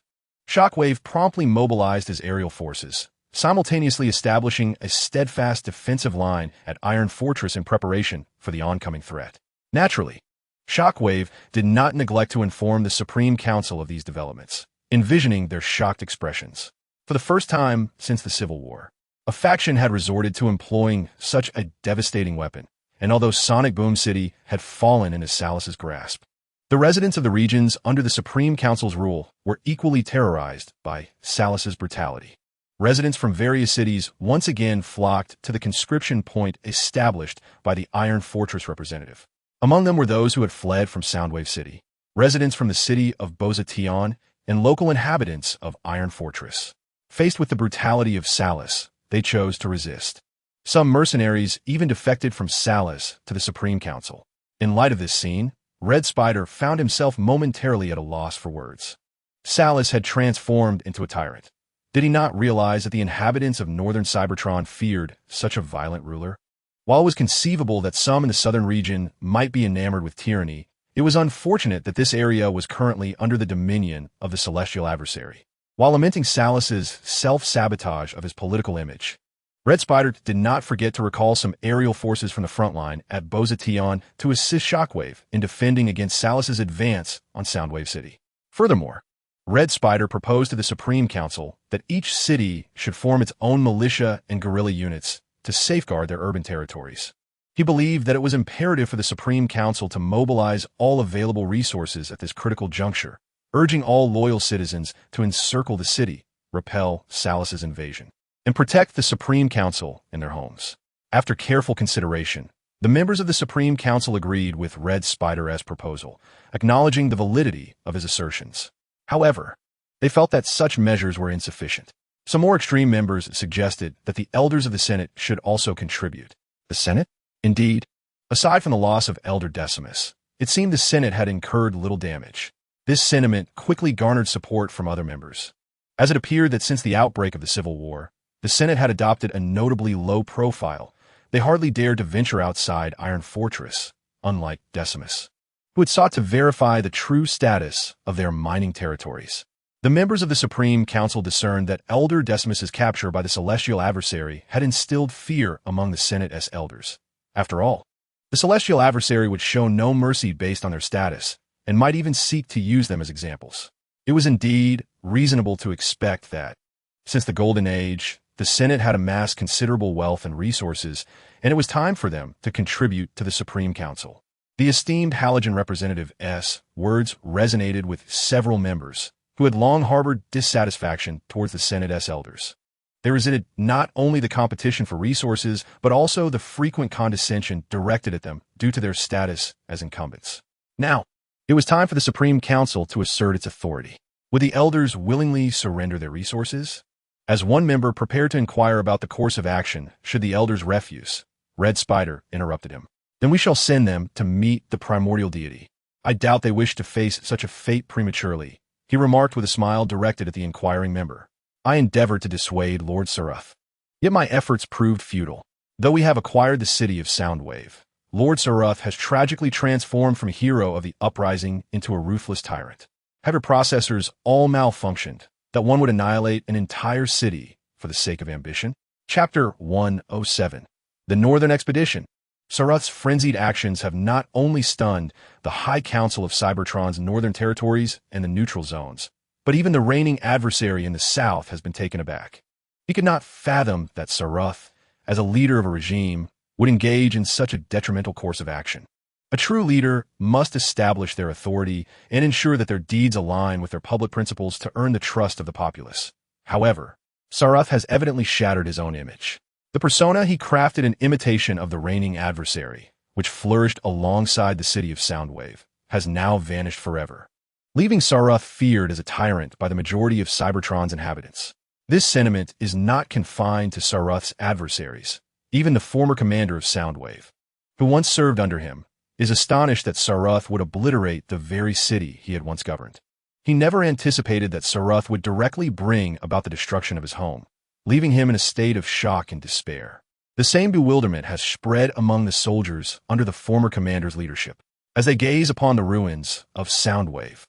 Shockwave promptly mobilized his aerial forces, simultaneously establishing a steadfast defensive line at Iron Fortress in preparation for the oncoming threat. Naturally, Shockwave did not neglect to inform the Supreme Council of these developments, envisioning their shocked expressions. For the first time since the Civil War, a faction had resorted to employing such a devastating weapon, and although Sonic Boom City had fallen into Salus's grasp, the residents of the regions under the Supreme Council's rule were equally terrorized by Salus's brutality. Residents from various cities once again flocked to the conscription point established by the Iron Fortress representative. Among them were those who had fled from Soundwave City, residents from the city of Bozation, and local inhabitants of Iron Fortress. Faced with the brutality of Salus, they chose to resist. Some mercenaries even defected from Salus to the Supreme Council. In light of this scene, Red Spider found himself momentarily at a loss for words. Salus had transformed into a tyrant. Did he not realize that the inhabitants of northern Cybertron feared such a violent ruler? While it was conceivable that some in the southern region might be enamored with tyranny, it was unfortunate that this area was currently under the dominion of the celestial adversary. While lamenting Salus's self-sabotage of his political image, Red Spider did not forget to recall some aerial forces from the front line at Kaon to assist Shockwave in defending against Salus's advance on Soundwave City. Furthermore, Red Spider proposed to the Supreme Council that each city should form its own militia and guerrilla units to safeguard their urban territories. He believed that it was imperative for the Supreme Council to mobilize all available resources at this critical juncture, urging all loyal citizens to encircle the city, repel Salus's invasion, and protect the Supreme Council in their homes. After careful consideration, the members of the Supreme Council agreed with Red Spider's proposal, acknowledging the validity of his assertions. However, they felt that such measures were insufficient. Some more extreme members suggested that the elders of the Senate should also contribute. The Senate? Indeed. Aside from the loss of Elder Decimus, it seemed the Senate had incurred little damage. This sentiment quickly garnered support from other members, as it appeared that since the outbreak of the Civil War, the Senate had adopted a notably low profile. They hardly dared to venture outside Iron Fortress, unlike Decimus, who had sought to verify the true status of their mining territories. The members of the Supreme Council discerned that Elder Decimus's capture by the celestial adversary had instilled fear among the Senate's elders. After all, the celestial adversary would show no mercy based on their status, and might even seek to use them as examples. It was indeed reasonable to expect that, since the Golden Age, the Senate had amassed considerable wealth and resources, and it was time for them to contribute to the Supreme Council. The esteemed Halogen Representative-'s words resonated with several members who had long harbored dissatisfaction towards the Senate's elders. They resented not only the competition for resources, but also the frequent condescension directed at them due to their status as incumbents. Now, it was time for the Supreme Council to assert its authority. Would the elders willingly surrender their resources? As one member prepared to inquire about the course of action should the elders refuse, Red Spider interrupted him. Then we shall send them to meet the primordial deity. I doubt they wish to face such a fate prematurely, he remarked with a smile directed at the inquiring member. I endeavored to dissuade Lord Saruth, yet my efforts proved futile. Though we have acquired the city of Soundwave, Lord Saruth has tragically transformed from hero of the Uprising into a ruthless tyrant. Have your processors all malfunctioned, that one would annihilate an entire city for the sake of ambition? Chapter 107. The Northern Expedition. Saruth's frenzied actions have not only stunned the High Council of Cybertron's northern territories and the neutral zones, but even the reigning adversary in the south has been taken aback. He could not fathom that Saruth, as a leader of a regime, would engage in such a detrimental course of action. A true leader must establish their authority and ensure that their deeds align with their public principles to earn the trust of the populace. However, Saruth has evidently shattered his own image. The persona he crafted in imitation of the reigning adversary, which flourished alongside the city of Soundwave, has now vanished forever, leaving Saruth feared as a tyrant by the majority of Cybertron's inhabitants. This sentiment is not confined to Saruth's adversaries. Even the former commander of Soundwave, who once served under him, is astonished that Saruth would obliterate the very city he had once governed. He never anticipated that Saruth would directly bring about the destruction of his home, leaving him in a state of shock and despair. The same bewilderment has spread among the soldiers under the former commander's leadership. As they gaze upon the ruins of Soundwave,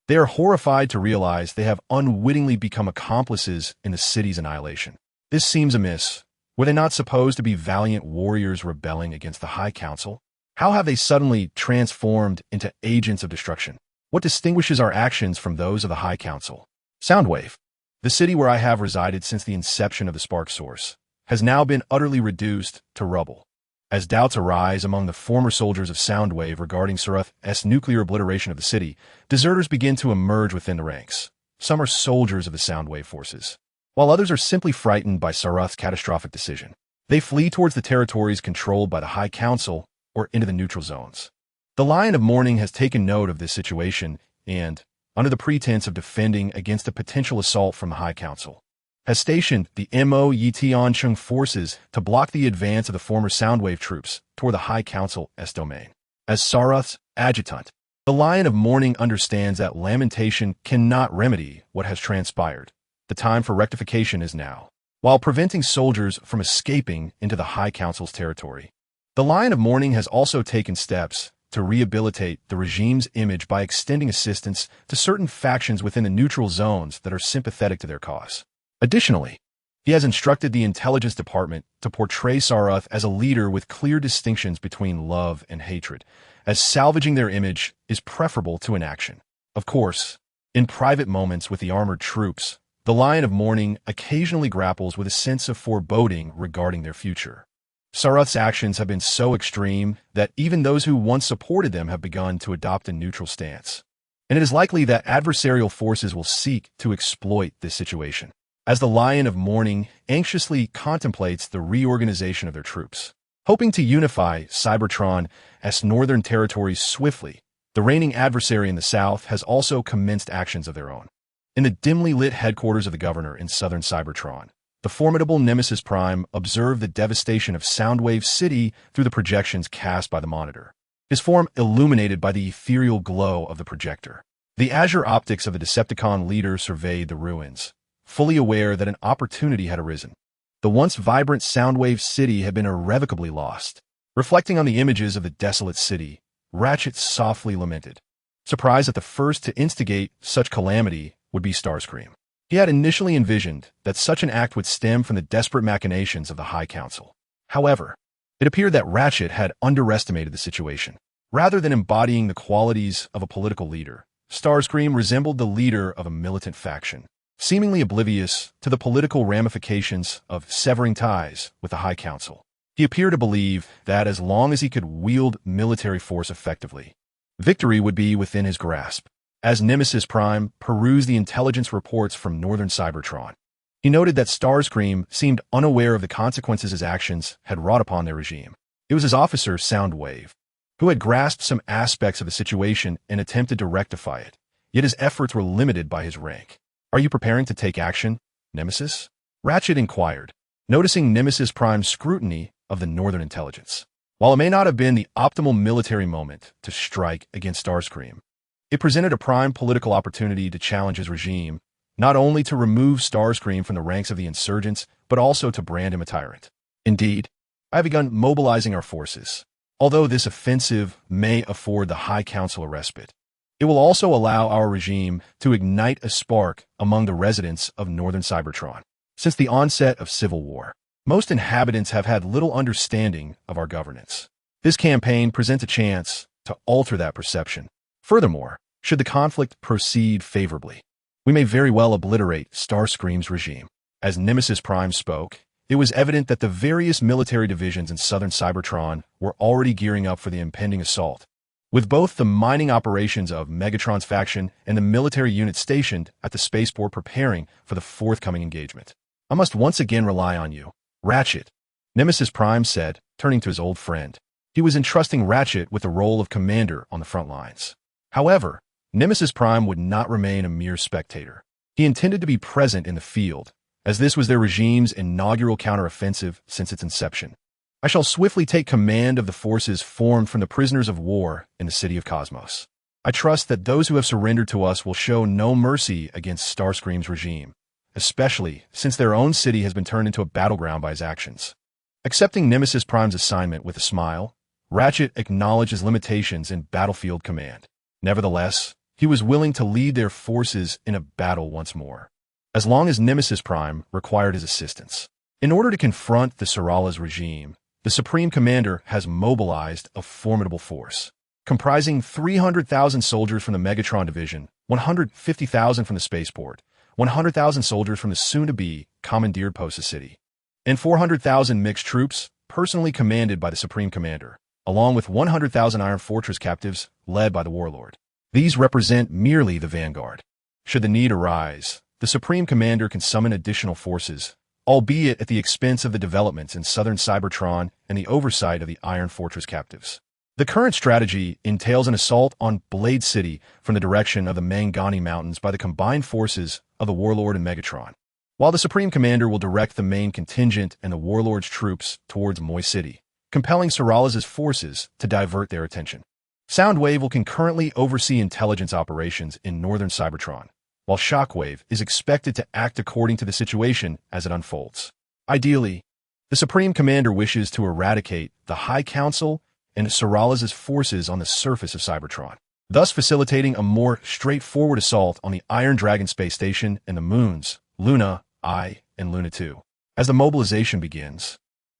they are horrified to realize they have unwittingly become accomplices in the city's annihilation. This seems amiss. Were they not supposed to be valiant warriors rebelling against the High Council? How have they suddenly transformed into agents of destruction? What distinguishes our actions from those of the High Council? Soundwave, the city where I have resided since the inception of the Spark Source, has now been utterly reduced to rubble. As doubts arise among the former soldiers of Soundwave regarding Saruth's nuclear obliteration of the city, deserters begin to emerge within the ranks. Some are soldiers of the Soundwave forces, while others are simply frightened by Saruth's catastrophic decision. They flee towards the territories controlled by the High Council or into the neutral zones. The Lion of Morning has taken note of this situation and, under the pretense of defending against a potential assault from the High Council, has stationed the Mo-Yetionchung forces to block the advance of the former Soundwave troops toward the High Council's domain. As Saruth's adjutant, the Lion of Mourning understands that lamentation cannot remedy what has transpired. The time for rectification is now. While preventing soldiers from escaping into the High Council's territory, the Lion of Mourning has also taken steps to rehabilitate the regime's image by extending assistance to certain factions within the neutral zones that are sympathetic to their cause. Additionally, he has instructed the intelligence department to portray Saruth as a leader with clear distinctions between love and hatred, as salvaging their image is preferable to inaction. Of course, in private moments with the armored troops, the Lion of Mourning occasionally grapples with a sense of foreboding regarding their future. Saruth's actions have been so extreme that even those who once supported them have begun to adopt a neutral stance. And it is likely that adversarial forces will seek to exploit this situation, as the Lion of Mourning anxiously contemplates the reorganization of their troops. Hoping to unify Cybertron's northern territories swiftly, the reigning adversary in the south has also commenced actions of their own. In the dimly lit headquarters of the governor in southern Cybertron, the formidable Nemesis Prime observed the devastation of Soundwave City through the projections cast by the monitor, his form illuminated by the ethereal glow of the projector. The azure optics of the Decepticon leader surveyed the ruins, fully aware that an opportunity had arisen. The once vibrant Soundwave City had been irrevocably lost. Reflecting on the images of the desolate city, Ratchet softly lamented, surprised that the first to instigate such calamity would be Starscream. He had initially envisioned that such an act would stem from the desperate machinations of the High Council. However, it appeared that Ratchet had underestimated the situation. Rather than embodying the qualities of a political leader, Starscream resembled the leader of a militant faction, seemingly oblivious to the political ramifications of severing ties with the High Council. He appeared to believe that as long as he could wield military force effectively, victory would be within his grasp. As Nemesis Prime perused the intelligence reports from northern Cybertron, he noted that Starscream seemed unaware of the consequences his actions had wrought upon their regime. It was his officer, Soundwave, who had grasped some aspects of the situation and attempted to rectify it, yet his efforts were limited by his rank. "Are you preparing to take action, Nemesis?" Ratchet inquired, noticing Nemesis Prime's scrutiny of the northern intelligence. While it may not have been the optimal military moment to strike against Starscream, it presented a prime political opportunity to challenge his regime, not only to remove Starscream from the ranks of the insurgents, but also to brand him a tyrant. "Indeed, I have begun mobilizing our forces. Although this offensive may afford the High Council a respite, it will also allow our regime to ignite a spark among the residents of northern Cybertron. Since the onset of civil war, most inhabitants have had little understanding of our governance. This campaign presents a chance to alter that perception. Furthermore, should the conflict proceed favorably, we may very well obliterate Starscream's regime." As Nemesis Prime spoke, it was evident that the various military divisions in southern Cybertron were already gearing up for the impending assault, with both the mining operations of Megatron's faction and the military units stationed at the spaceport preparing for the forthcoming engagement. "I must once again rely on you, Ratchet," Nemesis Prime said, turning to his old friend. He was entrusting Ratchet with the role of commander on the front lines. However, Nemesis Prime would not remain a mere spectator. He intended to be present in the field, as this was their regime's inaugural counteroffensive since its inception. "I shall swiftly take command of the forces formed from the prisoners of war in the city of Cosmos. I trust that those who have surrendered to us will show no mercy against Starscream's regime, especially since their own city has been turned into a battleground by his actions." Accepting Nemesis Prime's assignment with a smile, Ratchet acknowledged his limitations in battlefield command. Nevertheless, he was willing to lead their forces in a battle once more, as long as Nemesis Prime required his assistance. In order to confront the Sarala's regime, the Supreme Commander has mobilized a formidable force, comprising 300,000 soldiers from the Megatron Division, 150,000 from the spaceport, 100,000 soldiers from the soon-to-be commandeered Posa City, and 400,000 mixed troops personally commanded by the Supreme Commander, along with 100,000 Iron Fortress captives led by the Warlord. These represent merely the vanguard. Should the need arise, the Supreme Commander can summon additional forces, albeit at the expense of the developments in southern Cybertron and the oversight of the Iron Fortress captives. The current strategy entails an assault on Blade City from the direction of the Mangani Mountains by the combined forces of the Warlord and Megatron. while the Supreme Commander will direct the main contingent and the Warlord's troops towards Moy City, compelling Sorales' forces to divert their attention. Soundwave will concurrently oversee intelligence operations in northern Cybertron, while Shockwave is expected to act according to the situation as it unfolds. Ideally, the Supreme Commander wishes to eradicate the High Council and Sorales' forces on the surface of Cybertron, thus facilitating a more straightforward assault on the Iron Dragon space station and the moons, Luna I and Luna II. As the mobilization begins,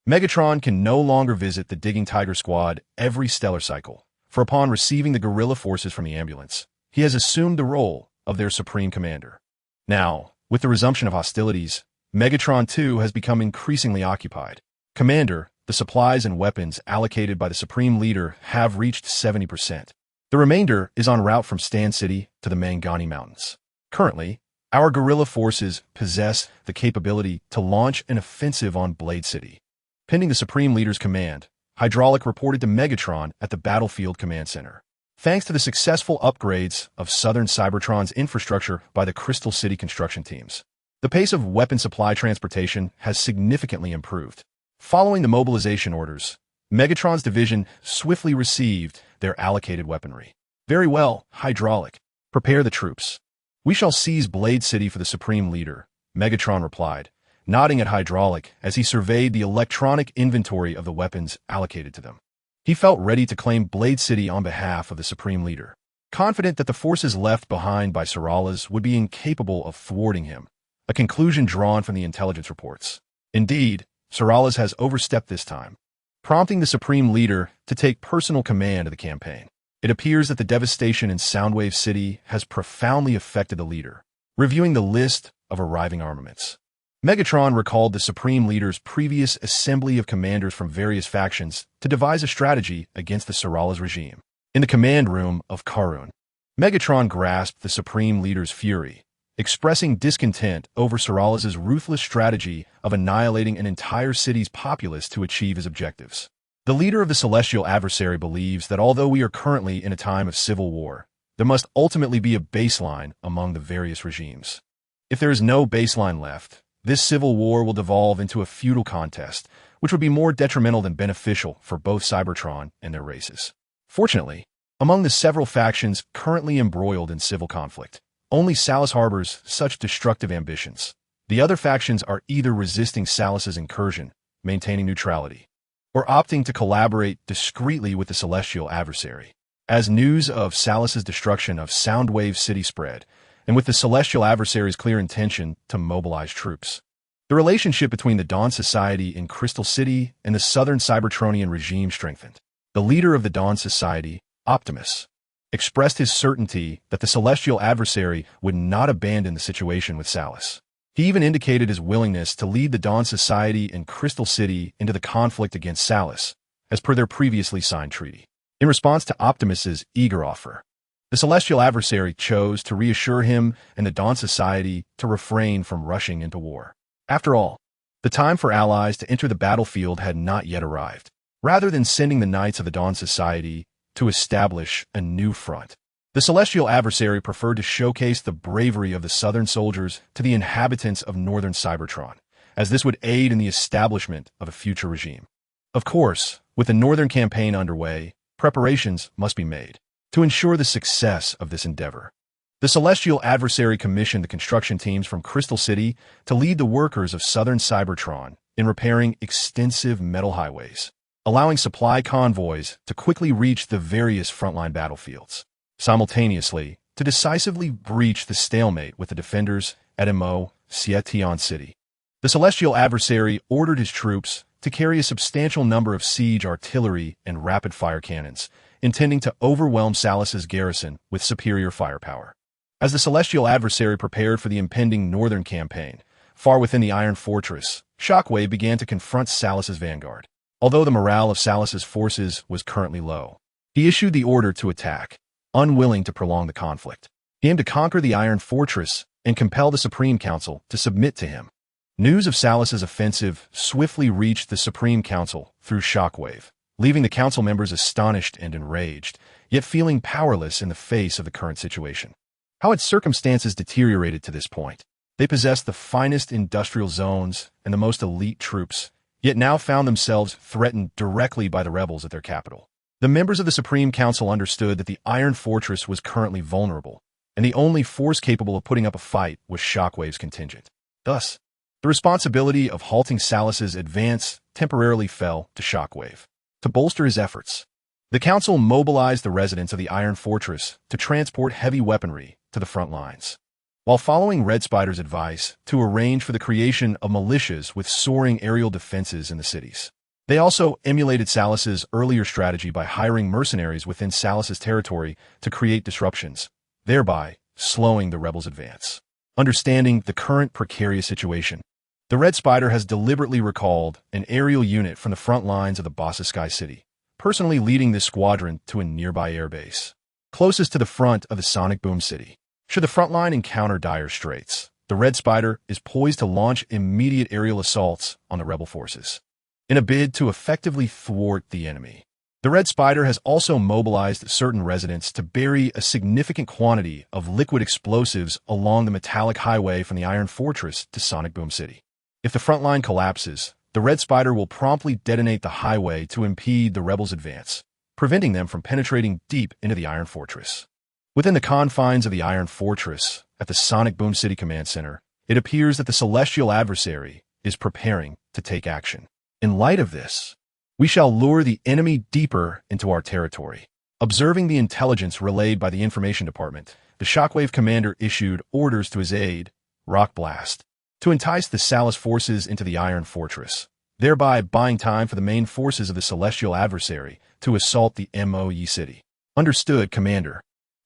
Megatron can no longer visit the Digging Tiger squad every stellar cycle, for upon receiving the guerrilla forces from the ambulance, he has assumed the role of their Supreme Commander. Now, with the resumption of hostilities, Megatron 2 has become increasingly occupied. Commander, the supplies and weapons allocated by the Supreme Leader have reached 70%. The remainder is en route from Stan City to the Mangani Mountains. Currently, our guerrilla forces possess the capability to launch an offensive on Blade City. Pending the Supreme Leader's command, Hydraulic reported to Megatron at the Battlefield Command Center. Thanks to the successful upgrades of Southern Cybertron's infrastructure by the Crystal City construction teams, the pace of weapon supply transportation has significantly improved. Following the mobilization orders, Megatron's division swiftly received their allocated weaponry. Very well, Hydraulic. Prepare the troops. We shall seize Blade City for the Supreme Leader, Megatron replied, nodding at Hydraulic as he surveyed the electronic inventory of the weapons allocated to them. He felt ready to claim Blade City on behalf of the Supreme Leader, confident that the forces left behind by Sorales would be incapable of thwarting him, a conclusion drawn from the intelligence reports. Indeed, Sorales has overstepped this time, prompting the Supreme Leader to take personal command of the campaign. It appears that the devastation in Soundwave City has profoundly affected the leader. Reviewing the list of arriving armaments, Megatron recalled the Supreme Leader's previous assembly of commanders from various factions to devise a strategy against the Sorales regime. In the command room of Karun, Megatron grasped the Supreme Leader's fury, expressing discontent over Sorales' ruthless strategy of annihilating an entire city's populace to achieve his objectives. The leader of the celestial adversary believes that although we are currently in a time of civil war, there must ultimately be a baseline among the various regimes. If there is no baseline left, this civil war will devolve into a feudal contest, which would be more detrimental than beneficial for both Cybertron and their races. Fortunately, among the several factions currently embroiled in civil conflict, only Salus harbors such destructive ambitions. The other factions are either resisting Salus's incursion, maintaining neutrality, or opting to collaborate discreetly with the celestial adversary. As news of Salus's destruction of Soundwave City spread, and with the celestial adversary's clear intention to mobilize troops, the relationship between the Dawn Society in Crystal City and the Southern Cybertronian regime strengthened. The leader of the Dawn Society, Optimus, expressed his certainty that the celestial adversary would not abandon the situation with Salus. He even indicated his willingness to lead the Dawn Society in Crystal City into the conflict against Salus, as per their previously signed treaty. In response to Optimus's eager offer, the celestial adversary chose to reassure him and the Dawn Society to refrain from rushing into war. After all, the time for allies to enter the battlefield had not yet arrived. Rather than sending the Knights of the Dawn Society to establish a new front, the celestial adversary preferred to showcase the bravery of the Southern soldiers to the inhabitants of Northern Cybertron, as this would aid in the establishment of a future regime. Of course, with the Northern campaign underway, preparations must be made. To ensure the success of this endeavor, the celestial adversary commissioned the construction teams from Crystal City to lead the workers of Southern Cybertron in repairing extensive metal highways, allowing supply convoys to quickly reach the various frontline battlefields, simultaneously to decisively breach the stalemate with the defenders at Mo Sietion City. The celestial adversary ordered his troops to carry a substantial number of siege artillery and rapid-fire cannons, intending to overwhelm Salus's garrison with superior firepower. As the celestial adversary prepared for the impending northern campaign, far within the Iron Fortress, Shockwave began to confront Salus's vanguard. Although the morale of Salus's forces was currently low, he issued the order to attack, unwilling to prolong the conflict. He aimed to conquer the Iron Fortress and compel the Supreme Council to submit to him. News of Salus's offensive swiftly reached the Supreme Council through Shockwave, leaving the council members astonished and enraged, yet feeling powerless in the face of the current situation. How had circumstances deteriorated to this point? They possessed the finest industrial zones and the most elite troops, yet now found themselves threatened directly by the rebels at their capital. The members of the Supreme Council understood that the Iron Fortress was currently vulnerable, and the only force capable of putting up a fight was Shockwave's contingent. Thus, the responsibility of halting Salus's advance temporarily fell to Shockwave. To bolster his efforts, the Council mobilized the residents of the Iron Fortress to transport heavy weaponry to the front lines, while following Red Spider's advice to arrange for the creation of militias with soaring aerial defenses in the cities. They also emulated Salus's earlier strategy by hiring mercenaries within Salus's territory to create disruptions, thereby slowing the rebels' advance. Understanding the current precarious situation, the Red Spider has deliberately recalled an aerial unit from the front lines of the Bossaskai City, personally leading this squadron to a nearby airbase, closest to the front of the Sonic Boom City. Should the front line encounter dire straits, the Red Spider is poised to launch immediate aerial assaults on the rebel forces, in a bid to effectively thwart the enemy. The Red Spider has also mobilized certain residents to bury a significant quantity of liquid explosives along the metallic highway from the Iron Fortress to Sonic Boom City. If the front line collapses, the Red Spider will promptly detonate the highway to impede the rebels' advance, preventing them from penetrating deep into the Iron Fortress. Within the confines of the Iron Fortress, at the Sonic Boom City Command Center, it appears that the celestial adversary is preparing to take action. In light of this, we shall lure the enemy deeper into our territory. Observing the intelligence relayed by the Information Department, the Shockwave commander issued orders to his aide, Rock Blast, to entice the Salus forces into the Iron Fortress, thereby buying time for the main forces of the celestial adversary to assault the MOE city. Understood, Commander,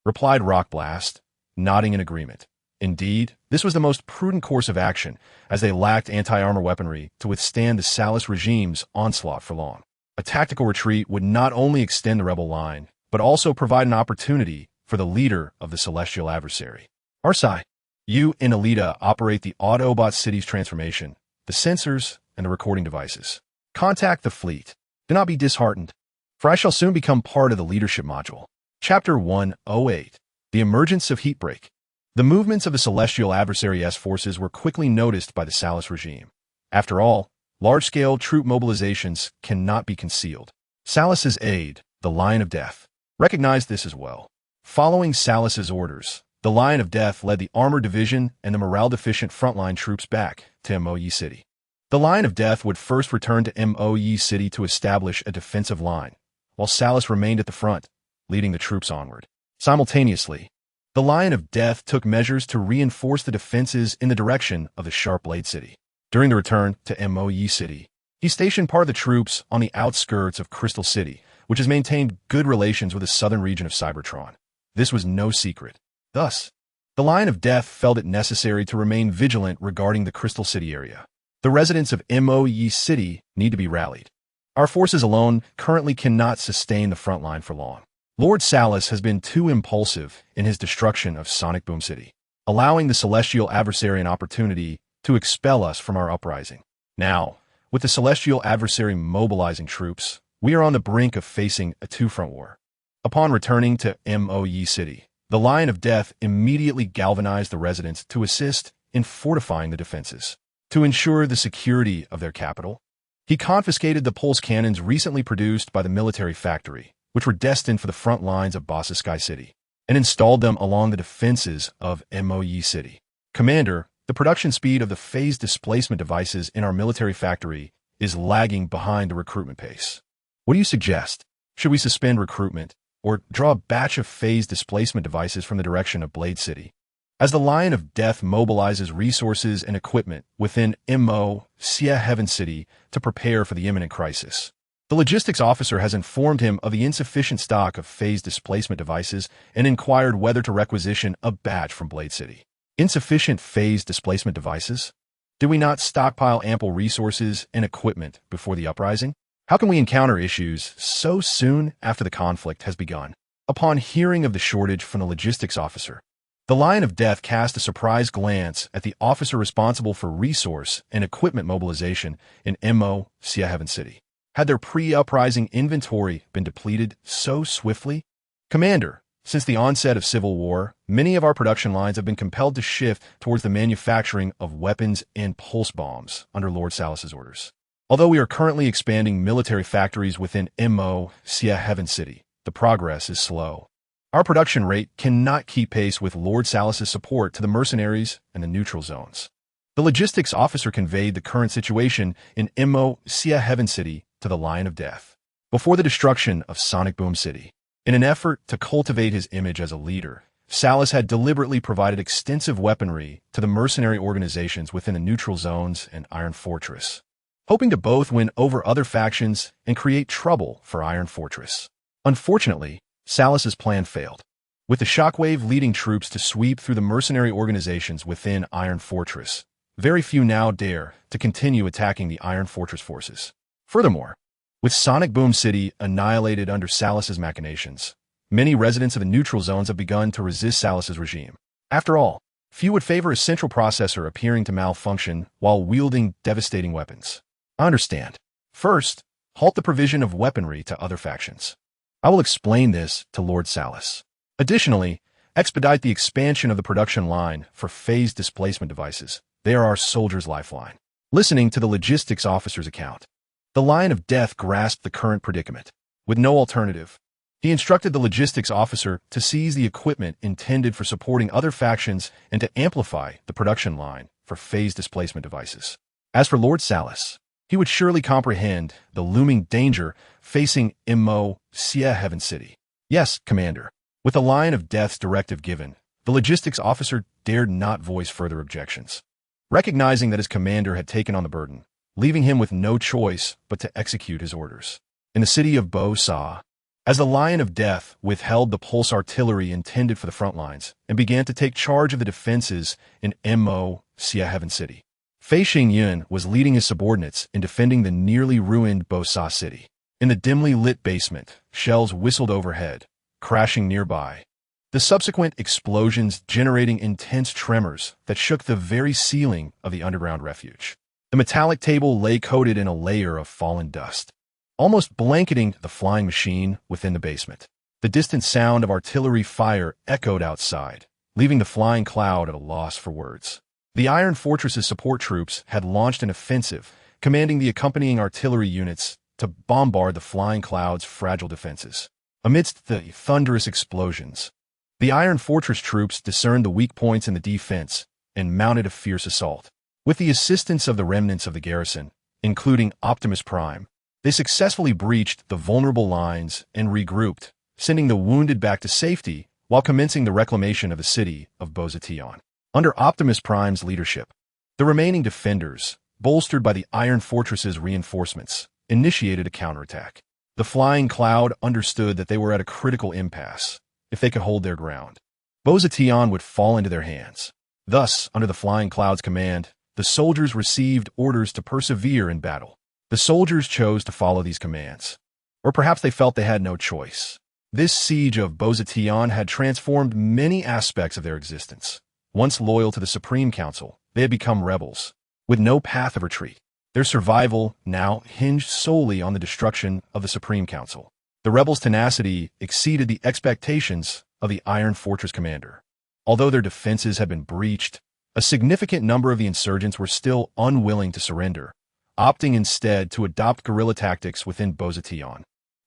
replied Rock Blast, nodding in agreement. Indeed, this was the most prudent course of action, as they lacked anti-armor weaponry to withstand the Salus regime's onslaught for long. A tactical retreat would not only extend the rebel line, but also provide an opportunity for the leader of the celestial adversary. Arsai, you and Alita operate the Autobot City's transformation, the sensors, and the recording devices. Contact the fleet. Do not be disheartened, for I shall soon become part of the leadership module. Chapter 108, The Emergence of Heatbreak. The movements of the celestial adversary's forces were quickly noticed by the Salus regime. After all, large-scale troop mobilizations cannot be concealed. Salus's aide, the Lion of Death, recognized this as well. Following Salus's orders, the Lion of Death led the Armored Division and the morale-deficient frontline troops back to MOE City. The Lion of Death would first return to MOE City to establish a defensive line, while Salus remained at the front, leading the troops onward. Simultaneously, the Lion of Death took measures to reinforce the defenses in the direction of the Sharpblade City. During the return to MOE City, he stationed part of the troops on the outskirts of Crystal City, which has maintained good relations with the southern region of Cybertron. This was no secret. Thus, the Lion of Death felt it necessary to remain vigilant regarding the Crystal City area. The residents of MOE City need to be rallied. Our forces alone currently cannot sustain the front line for long. Lord Salus has been too impulsive in his destruction of Sonic Boom City, allowing the celestial adversary an opportunity to expel us from our uprising. Now, with the celestial adversary mobilizing troops, we are on the brink of facing a two-front war. Upon returning to MOE City, the Lion of Death immediately galvanized the residents to assist in fortifying the defenses. To ensure the security of their capital, he confiscated the pulse cannons recently produced by the military factory, which were destined for the front lines of Bossaskai City, and installed them along the defenses of MOE City. Commander, the production speed of the phase displacement devices in our military factory is lagging behind the recruitment pace. What do you suggest? Should we suspend recruitment, or draw a batch of phase displacement devices from the direction of Blade City? As the Lion of Death mobilizes resources and equipment within MOE Heaven City to prepare for the imminent crisis, the logistics officer has informed him of the insufficient stock of phase displacement devices and inquired whether to requisition a batch from Blade City. Insufficient phase displacement devices? Did we not stockpile ample resources and equipment before the uprising? How can we encounter issues so soon after the conflict has begun? Upon hearing of the shortage from the logistics officer, the Lion of Death cast a surprised glance at the officer responsible for resource and equipment mobilization in MOE Heaven City. Had their pre-uprising inventory been depleted so swiftly? Commander, Since the onset of civil war, many of our production lines have been compelled to shift towards the manufacturing of weapons and pulse bombs under Lord Salus's orders. Although we are currently expanding military factories within Heaven City, the progress is slow. Our production rate cannot keep pace with Lord Salus's support to the mercenaries and the neutral zones. The logistics officer conveyed the current situation in Heaven City to the Lion of Death. Before the destruction of Sonic Boom City, in an effort to cultivate his image as a leader, Salus had deliberately provided extensive weaponry to the mercenary organizations within the neutral zones and Iron Fortress, hoping to both win over other factions and create trouble for Iron Fortress. Unfortunately, Salus's plan failed. With the Shockwave leading troops to sweep through the mercenary organizations within Iron Fortress, very few now dare to continue attacking the Iron Fortress forces. Furthermore, with Sonic Boom City annihilated under Salus's machinations, many residents of the neutral zones have begun to resist Salus's regime. After all, few would favor a central processor appearing to malfunction while wielding devastating weapons. I understand. First, halt the provision of weaponry to other factions. I will explain this to Lord Salus. Additionally, expedite the expansion of the production line for phase displacement devices. They are our soldiers' lifeline. Listening to the logistics officer's account, the Lion of Death grasped the current predicament. With no alternative, he instructed the logistics officer to seize the equipment intended for supporting other factions and to amplify the production line for phase displacement devices. As for Lord Salus, he would surely comprehend the looming danger facing Heaven City. Yes, Commander. With the Lion of Death's directive given, the logistics officer dared not voice further objections. Recognizing that his commander had taken on the burden, leaving him with no choice but to execute his orders. In the city of Bo-Sa, as the Lion of Death withheld the pulse artillery intended for the front lines and began to take charge of the defenses in Heaven City, Fei Xingyun was leading his subordinates in defending the nearly ruined Bo-Sa city. In the dimly lit basement, shells whistled overhead, crashing nearby. The subsequent explosions generating intense tremors that shook the very ceiling of the underground refuge. The metallic table lay coated in a layer of fallen dust, almost blanketing the flying machine within the basement. The distant sound of artillery fire echoed outside, leaving the flying cloud at a loss for words. The Iron Fortress's support troops had launched an offensive, commanding the accompanying artillery units to bombard the flying cloud's fragile defenses. Amidst the thunderous explosions, the Iron Fortress troops discerned the weak points in the defense and mounted a fierce assault. With the assistance of the remnants of the garrison, including Optimus Prime, they successfully breached the vulnerable lines and regrouped, sending the wounded back to safety while commencing the reclamation of the city of Bo-Sa. Under Optimus Prime's leadership, the remaining defenders, bolstered by the Iron Fortress's reinforcements, initiated a counterattack. The flying cloud understood that they were at a critical impasse. If they could hold their ground, Bo-Sa would fall into their hands. Thus, under the flying cloud's command, the soldiers received orders to persevere in battle. The soldiers chose to follow these commands, or perhaps they felt they had no choice. This siege of Bo-Sa had transformed many aspects of their existence. Once loyal to the Supreme Council, they had become rebels, with no path of retreat. Their survival now hinged solely on the destruction of the Supreme Council. The rebels' tenacity exceeded the expectations of the Iron Fortress commander. Although their defenses had been breached, a significant number of the insurgents were still unwilling to surrender, opting instead to adopt guerrilla tactics within Bo-Sa,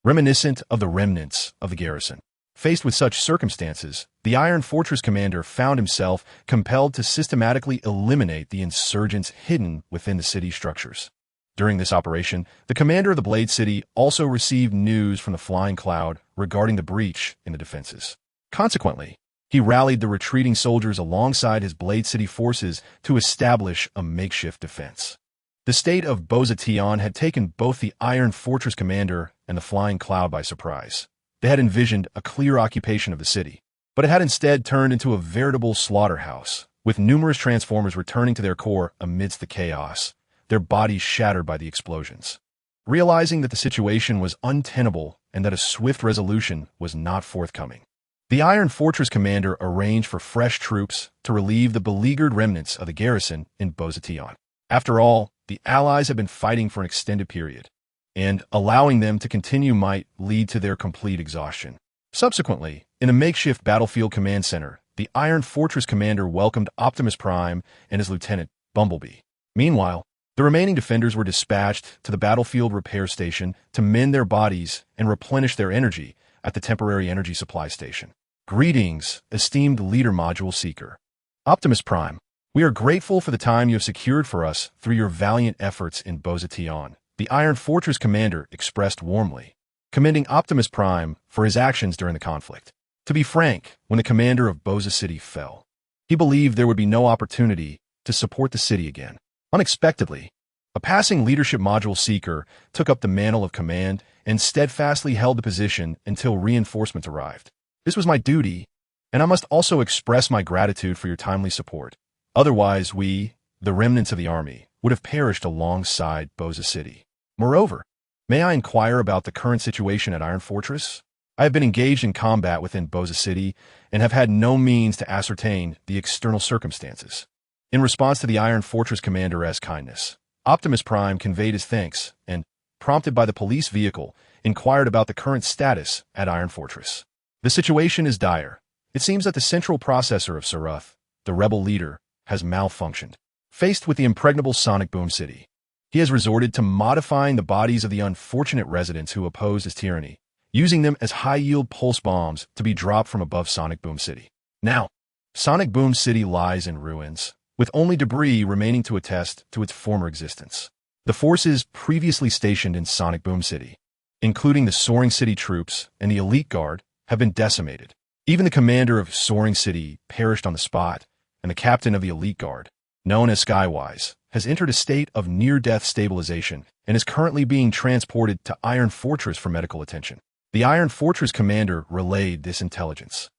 reminiscent of the remnants of the garrison. Faced with such circumstances, the Iron Fortress commander found himself compelled to systematically eliminate the insurgents hidden within the city's structures. During this operation, the commander of the Blade City also received news from the Flying Cloud regarding the breach in the defenses. Consequently, he rallied the retreating soldiers alongside his Blade City forces to establish a makeshift defense. The state of Bo-Sa had taken both the Iron Fortress commander and the Flying Cloud by surprise. They had envisioned a clear occupation of the city, but it had instead turned into a veritable slaughterhouse, with numerous transformers returning to their core amidst the chaos, their bodies shattered by the explosions. Realizing that the situation was untenable and that a swift resolution was not forthcoming, the Iron Fortress commander arranged for fresh troops to relieve the beleaguered remnants of the garrison in Bo-Sa. After all, the Allies had been fighting for an extended period, and allowing them to continue might lead to their complete exhaustion. Subsequently, in a makeshift battlefield command center, the Iron Fortress commander welcomed Optimus Prime and his lieutenant, Bumblebee. Meanwhile, the remaining defenders were dispatched to the battlefield repair station to mend their bodies and replenish their energy at the temporary energy supply station. Greetings, esteemed Leader Module Seeker. Optimus Prime, we are grateful for the time you have secured for us through your valiant efforts in Kaon. The Iron Fortress commander expressed warmly, commending Optimus Prime for his actions during the conflict. To be frank, when the commander of Boza City fell, he believed there would be no opportunity to support the city again. Unexpectedly, a passing leadership module seeker took up the mantle of command and steadfastly held the position until reinforcements arrived. This was my duty, and I must also express my gratitude for your timely support. Otherwise, we, the remnants of the army, would have perished alongside Boza City. Moreover, may I inquire about the current situation at Iron Fortress? I have been engaged in combat within Boza City and have had no means to ascertain the external circumstances. In response to the Iron Fortress commander's kindness, Optimus Prime conveyed his thanks and, prompted by the police vehicle, inquired about the current status at Iron Fortress. The situation is dire. It seems that the central processor of Saruth, the rebel leader, has malfunctioned. Faced with the impregnable Sonic Boom City, he has resorted to modifying the bodies of the unfortunate residents who oppose his tyranny, using them as high-yield pulse bombs to be dropped from above Sonic Boom City. Now, Sonic Boom City lies in ruins, with only debris remaining to attest to its former existence. The forces previously stationed in Sonic Boom City, including the Soaring City troops and the Elite Guard, have been decimated. Even the commander of Soaring City perished on the spot, and the captain of the Elite Guard, known as Skywise, has entered a state of near-death stabilization and is currently being transported to Iron Fortress for medical attention. The Iron Fortress commander relayed this intelligence,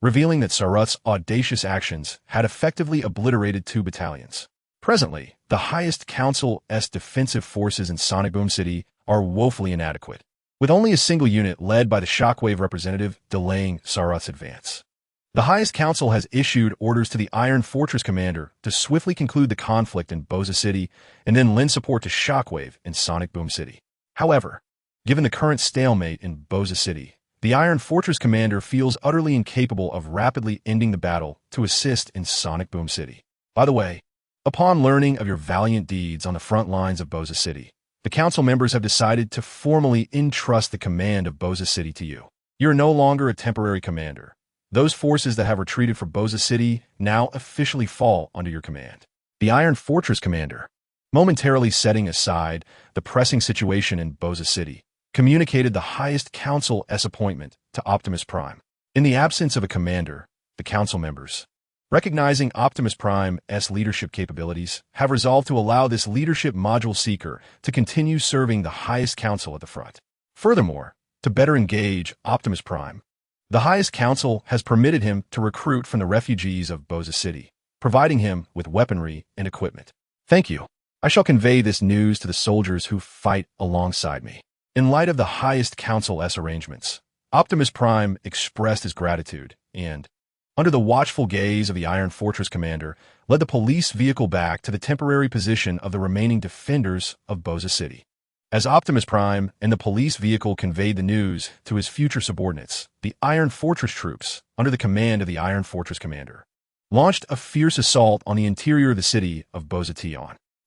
revealing that Saruth's audacious actions had effectively obliterated 2 battalions. Presently, the highest Council's defensive forces in Sonic Boom City are woefully inadequate, with only a single unit led by the Shockwave representative delaying Saruth's advance. The highest council has issued orders to the Iron Fortress commander to swiftly conclude the conflict in Boza City and then lend support to Shockwave in Sonic Boom City. However, given the current stalemate in Boza City, the Iron Fortress commander feels utterly incapable of rapidly ending the battle to assist in Sonic Boom City. By the way, upon learning of your valiant deeds on the front lines of Boza City, the council members have decided to formally entrust the command of Boza City to you. You are no longer a temporary commander. Those forces that have retreated from Boza City now officially fall under your command. The Iron Fortress commander, momentarily setting aside the pressing situation in Boza City, communicated the highest council's appointment to Optimus Prime. In the absence of a commander, the council members, recognizing Optimus Prime's leadership capabilities, have resolved to allow this leadership module seeker to continue serving the highest council at the front. Furthermore, to better engage Optimus Prime, the highest council has permitted him to recruit from the refugees of Boza City, providing him with weaponry and equipment. Thank you. I shall convey this news to the soldiers who fight alongside me. In light of the highest council's arrangements, Optimus Prime expressed his gratitude and, under the watchful gaze of the Iron Fortress commander, led the police vehicle back to the temporary position of the remaining defenders of Boza City. As Optimus Prime and the police vehicle conveyed the news to his future subordinates, the Iron Fortress troops, under the command of the Iron Fortress commander, launched a fierce assault on the interior of the city of Boza City.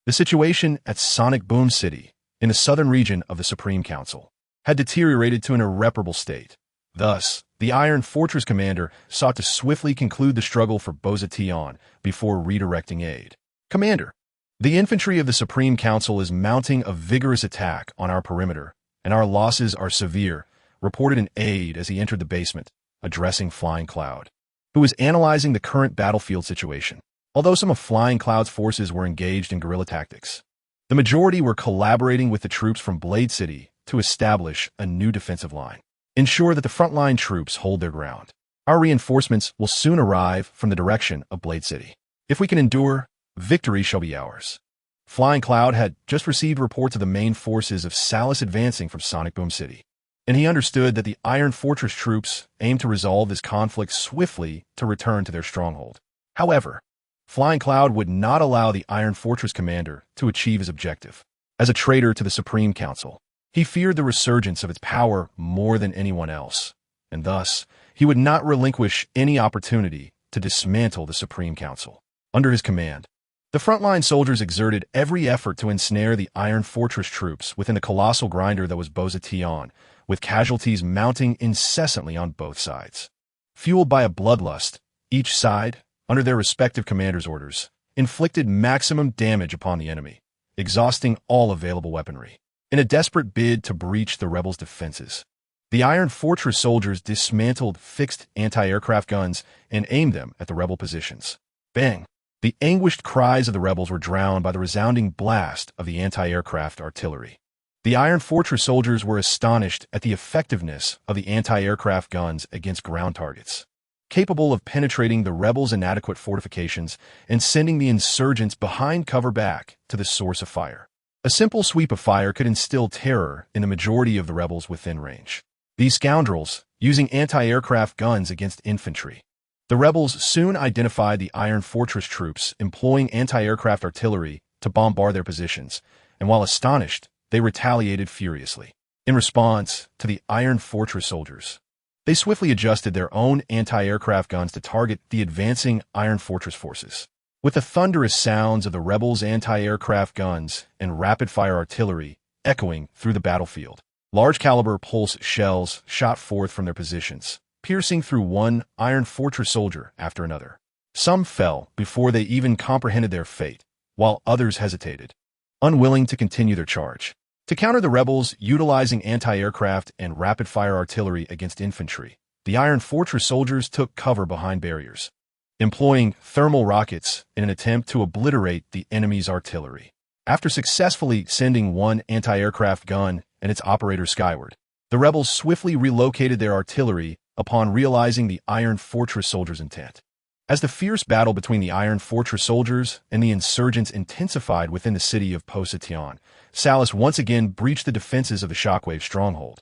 The situation at Sonic Boom City, in the southern region of the Supreme Council, had deteriorated to an irreparable state. Thus, the Iron Fortress commander sought to swiftly conclude the struggle for Boza City before redirecting aid. Commander, the infantry of the Supreme Council is mounting a vigorous attack on our perimeter, and our losses are severe, reported an aide as he entered the basement, addressing Flying Cloud, who was analyzing the current battlefield situation. Although some of Flying Cloud's forces were engaged in guerrilla tactics, the majority were collaborating with the troops from Blade City to establish a new defensive line. Ensure that the frontline troops hold their ground. Our reinforcements will soon arrive from the direction of Blade City. If we can endure, victory shall be ours. Flying Cloud had just received reports of the main forces of Salus advancing from Sonic Boom City, and he understood that the Iron Fortress troops aimed to resolve this conflict swiftly to return to their stronghold. However, Flying Cloud would not allow the Iron Fortress commander to achieve his objective. As a traitor to the Supreme Council, he feared the resurgence of its power more than anyone else, and thus, he would not relinquish any opportunity to dismantle the Supreme Council. Under his command, the frontline soldiers exerted every effort to ensnare the Iron Fortress troops within the colossal grinder that was Kaon, with casualties mounting incessantly on both sides. Fueled by a bloodlust, each side, under their respective commanders' orders, inflicted maximum damage upon the enemy, exhausting all available weaponry. In a desperate bid to breach the rebels' defenses, the Iron Fortress soldiers dismantled fixed anti-aircraft guns and aimed them at the rebel positions. Bang! The anguished cries of the rebels were drowned by the resounding blast of the anti-aircraft artillery. The Iron Fortress soldiers were astonished at the effectiveness of the anti-aircraft guns against ground targets, capable of penetrating the rebels' inadequate fortifications and sending the insurgents behind cover back to the source of fire. A simple sweep of fire could instill terror in the majority of the rebels within range. These scoundrels, using anti-aircraft guns against infantry. The rebels soon identified the Iron Fortress troops employing anti-aircraft artillery to bombard their positions, and while astonished, they retaliated furiously. In response to the Iron Fortress soldiers, they swiftly adjusted their own anti-aircraft guns to target the advancing Iron Fortress forces. With the thunderous sounds of the rebels' anti-aircraft guns and rapid-fire artillery echoing through the battlefield, large-caliber pulse shells shot forth from their positions, piercing through one Iron Fortress soldier after another. Some fell before they even comprehended their fate, while others hesitated, unwilling to continue their charge. To counter the rebels utilizing anti-aircraft and rapid-fire artillery against infantry, the Iron Fortress soldiers took cover behind barriers, employing thermal rockets in an attempt to obliterate the enemy's artillery. After successfully sending one anti-aircraft gun and its operator skyward, the rebels swiftly relocated their artillery upon realizing the Iron Fortress soldiers' intent. As the fierce battle between the Iron Fortress soldiers and the insurgents intensified within the city of Kaon, Salas once again breached the defenses of the Shockwave stronghold,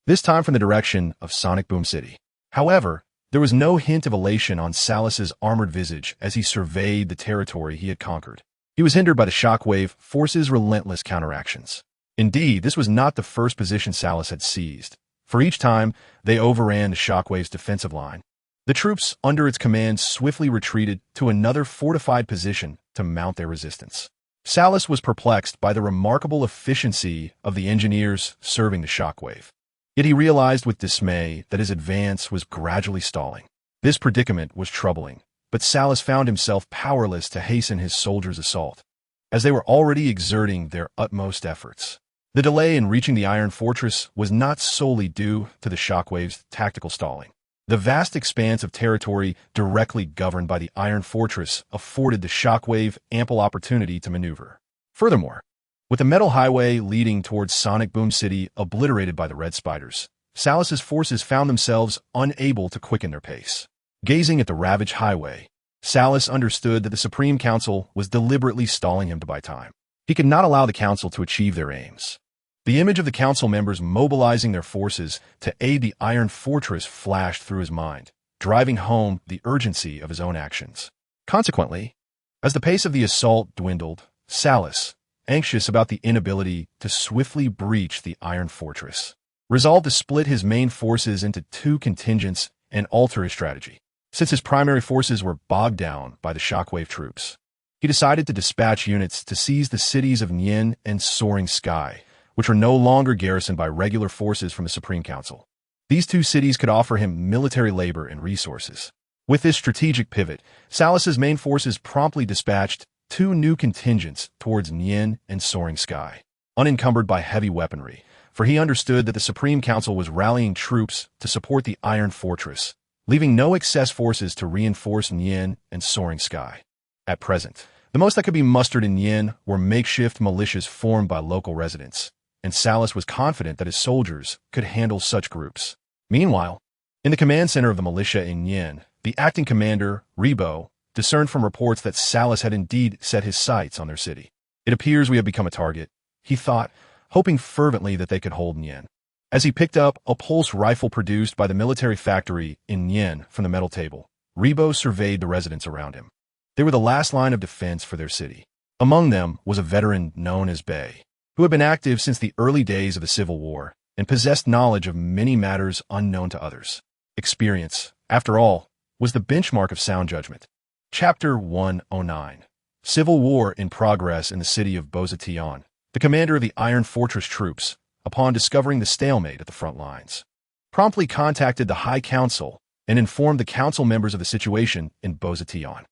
this time from the direction of Sonic Boom City. However, there was no hint of elation on Salas's armored visage as he surveyed the territory he had conquered. He was hindered by the Shockwave force's relentless counteractions. Indeed, this was not the first position Salas had seized, for each time they overran the Shockwave's defensive line. The troops under its command swiftly retreated to another fortified position to mount their resistance. Salas was perplexed by the remarkable efficiency of the engineers serving the Shockwave. Yet he realized with dismay that his advance was gradually stalling. This predicament was troubling, but Salas found himself powerless to hasten his soldiers' assault, as they were already exerting their utmost efforts. The delay in reaching the Iron Fortress was not solely due to the Shockwave's tactical stalling. The vast expanse of territory directly governed by the Iron Fortress afforded the Shockwave ample opportunity to maneuver. Furthermore, with the metal highway leading towards Sonic Boom City obliterated by the Red Spiders, Salas's forces found themselves unable to quicken their pace. Gazing at the ravaged highway, Salas understood that the Supreme Council was deliberately stalling him to buy time. He could not allow the Council to achieve their aims. The image of the Council members mobilizing their forces to aid the Iron Fortress flashed through his mind, driving home the urgency of his own actions. Consequently, as the pace of the assault dwindled, Salas, anxious about the inability to swiftly breach the Iron Fortress, resolved to split his main forces into two contingents and alter his strategy. Since his primary forces were bogged down by the Shockwave troops, he decided to dispatch units to seize the cities of Nien and Soaring Sky, which were no longer garrisoned by regular forces from the Supreme Council. These two cities could offer him military labor and resources. With this strategic pivot, Salas's main forces promptly dispatched two new contingents towards Nien and Soaring Sky, unencumbered by heavy weaponry, for he understood that the Supreme Council was rallying troops to support the Iron Fortress, leaving no excess forces to reinforce Nien and Soaring Sky. At present, the most that could be mustered in Nien were makeshift militias formed by local residents, and Salas was confident that his soldiers could handle such groups. Meanwhile, in the command center of the militia in Nien, the acting commander, Rebo, discerned from reports that Salas had indeed set his sights on their city. It appears we have become a target, he thought, hoping fervently that they could hold Nien. As he picked up a pulse rifle produced by the military factory in Nien from the metal table, Rebo surveyed the residents around him. They were the last line of defense for their city. Among them was a veteran known as Bay, who had been active since the early days of the Civil War and possessed knowledge of many matters unknown to others. Experience, after all, was the benchmark of sound judgment. Chapter 109. Civil War in Progress in the City of Bozation. The commander of the Iron Fortress troops, upon discovering the stalemate at the front lines, promptly contacted the High Council and informed the council members of the situation in Bozation.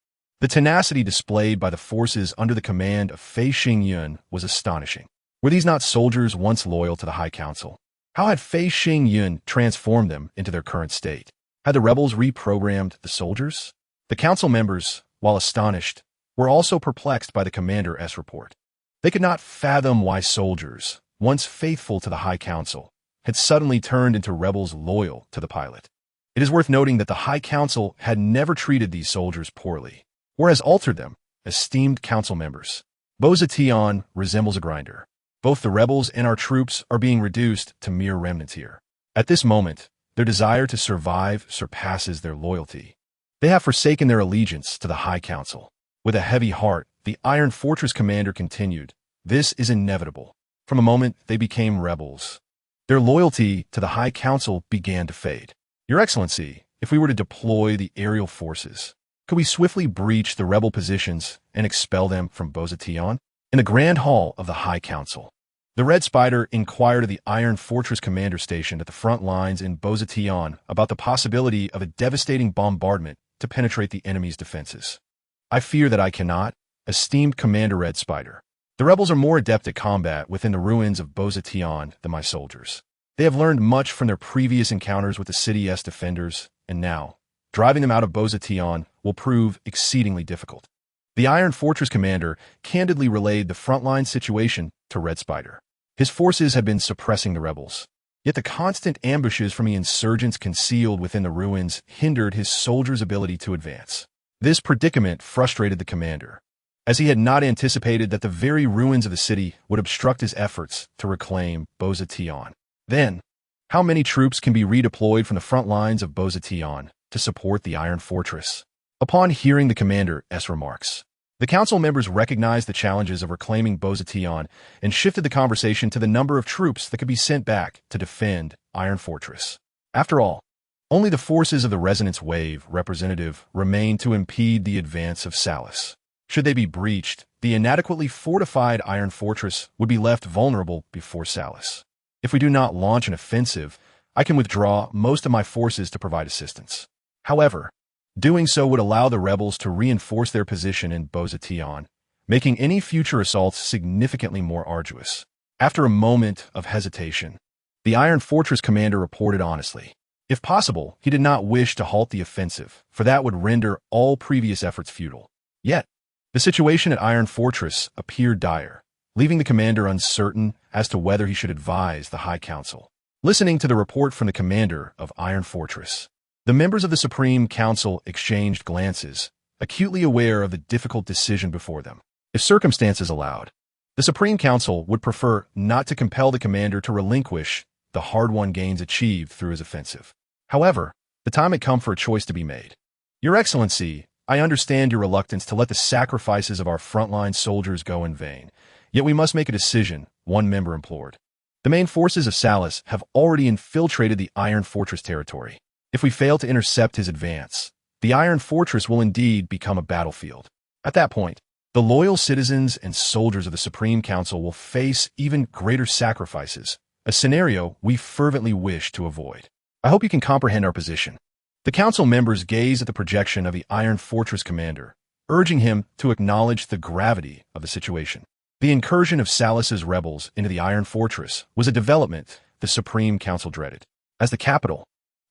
The tenacity displayed by the forces under the command of Fei Xingyun was astonishing. Were these not soldiers once loyal to the High Council? How had Fei Xingyun transformed them into their current state? Had the rebels reprogrammed the soldiers? The council members, while astonished, were also perplexed by the commander's report. They could not fathom why soldiers, once faithful to the High Council, had suddenly turned into rebels loyal to the pilot. It is worth noting that the High Council had never treated these soldiers poorly, or has altered them as esteemed council members. Bozation resembles a grinder. Both the rebels and our troops are being reduced to mere remnants here. At this moment, their desire to survive surpasses their loyalty. They have forsaken their allegiance to the High Council. With a heavy heart, the Iron Fortress commander continued, "This is inevitable." From a moment, they became rebels. Their loyalty to the High Council began to fade. Your Excellency, if we were to deploy the aerial forces, could we swiftly breach the rebel positions and expel them from Bozation? In the Grand Hall of the High Council, the Red Spider inquired of the Iron Fortress commander stationed at the front lines in Bozation about the possibility of a devastating bombardment to penetrate the enemy's defenses. "I fear that I cannot, esteemed Commander Red Spider. The rebels are more adept at combat within the ruins of Bozation than my soldiers. They have learned much from their previous encounters with the city's defenders, and now, driving them out of Bozation will prove exceedingly difficult." The Iron Fortress commander candidly relayed the frontline situation to Red Spider. His forces had been suppressing the rebels, yet the constant ambushes from the insurgents concealed within the ruins hindered his soldiers' ability to advance. This predicament frustrated the commander, as he had not anticipated that the very ruins of the city would obstruct his efforts to reclaim Bozation. Then, how many troops can be redeployed from the front lines of Bozation to support the Iron Fortress? Upon hearing the commander's remarks, the council members recognized the challenges of reclaiming Bozation and shifted the conversation to the number of troops that could be sent back to defend Iron Fortress. After all, only the forces of the Resonance Wave representative remained to impede the advance of Salus. Should they be breached, the inadequately fortified Iron Fortress would be left vulnerable before Salus. If we do not launch an offensive, I can withdraw most of my forces to provide assistance. However, doing so would allow the rebels to reinforce their position in Bozation, making any future assaults significantly more arduous. After a moment of hesitation, the Iron Fortress commander reported honestly. If possible, he did not wish to halt the offensive, for that would render all previous efforts futile. Yet, the situation at Iron Fortress appeared dire, leaving the commander uncertain as to whether he should advise the High Council. Listening to the report from the commander of Iron Fortress, the members of the Supreme Council exchanged glances, acutely aware of the difficult decision before them. If circumstances allowed, the Supreme Council would prefer not to compel the commander to relinquish the hard-won gains achieved through his offensive. However, the time had come for a choice to be made. Your Excellency, I understand your reluctance to let the sacrifices of our frontline soldiers go in vain, yet we must make a decision, one member implored. The main forces of Salus have already infiltrated the Iron Fortress territory. If we fail to intercept his advance, the Iron Fortress will indeed become a battlefield. At that point, the loyal citizens and soldiers of the Supreme Council will face even greater sacrifices, a scenario we fervently wish to avoid. I hope you can comprehend our position. The council members gazed at the projection of the Iron Fortress commander, urging him to acknowledge the gravity of the situation. The incursion of Salus's rebels into the Iron Fortress was a development the Supreme Council dreaded. As the capital,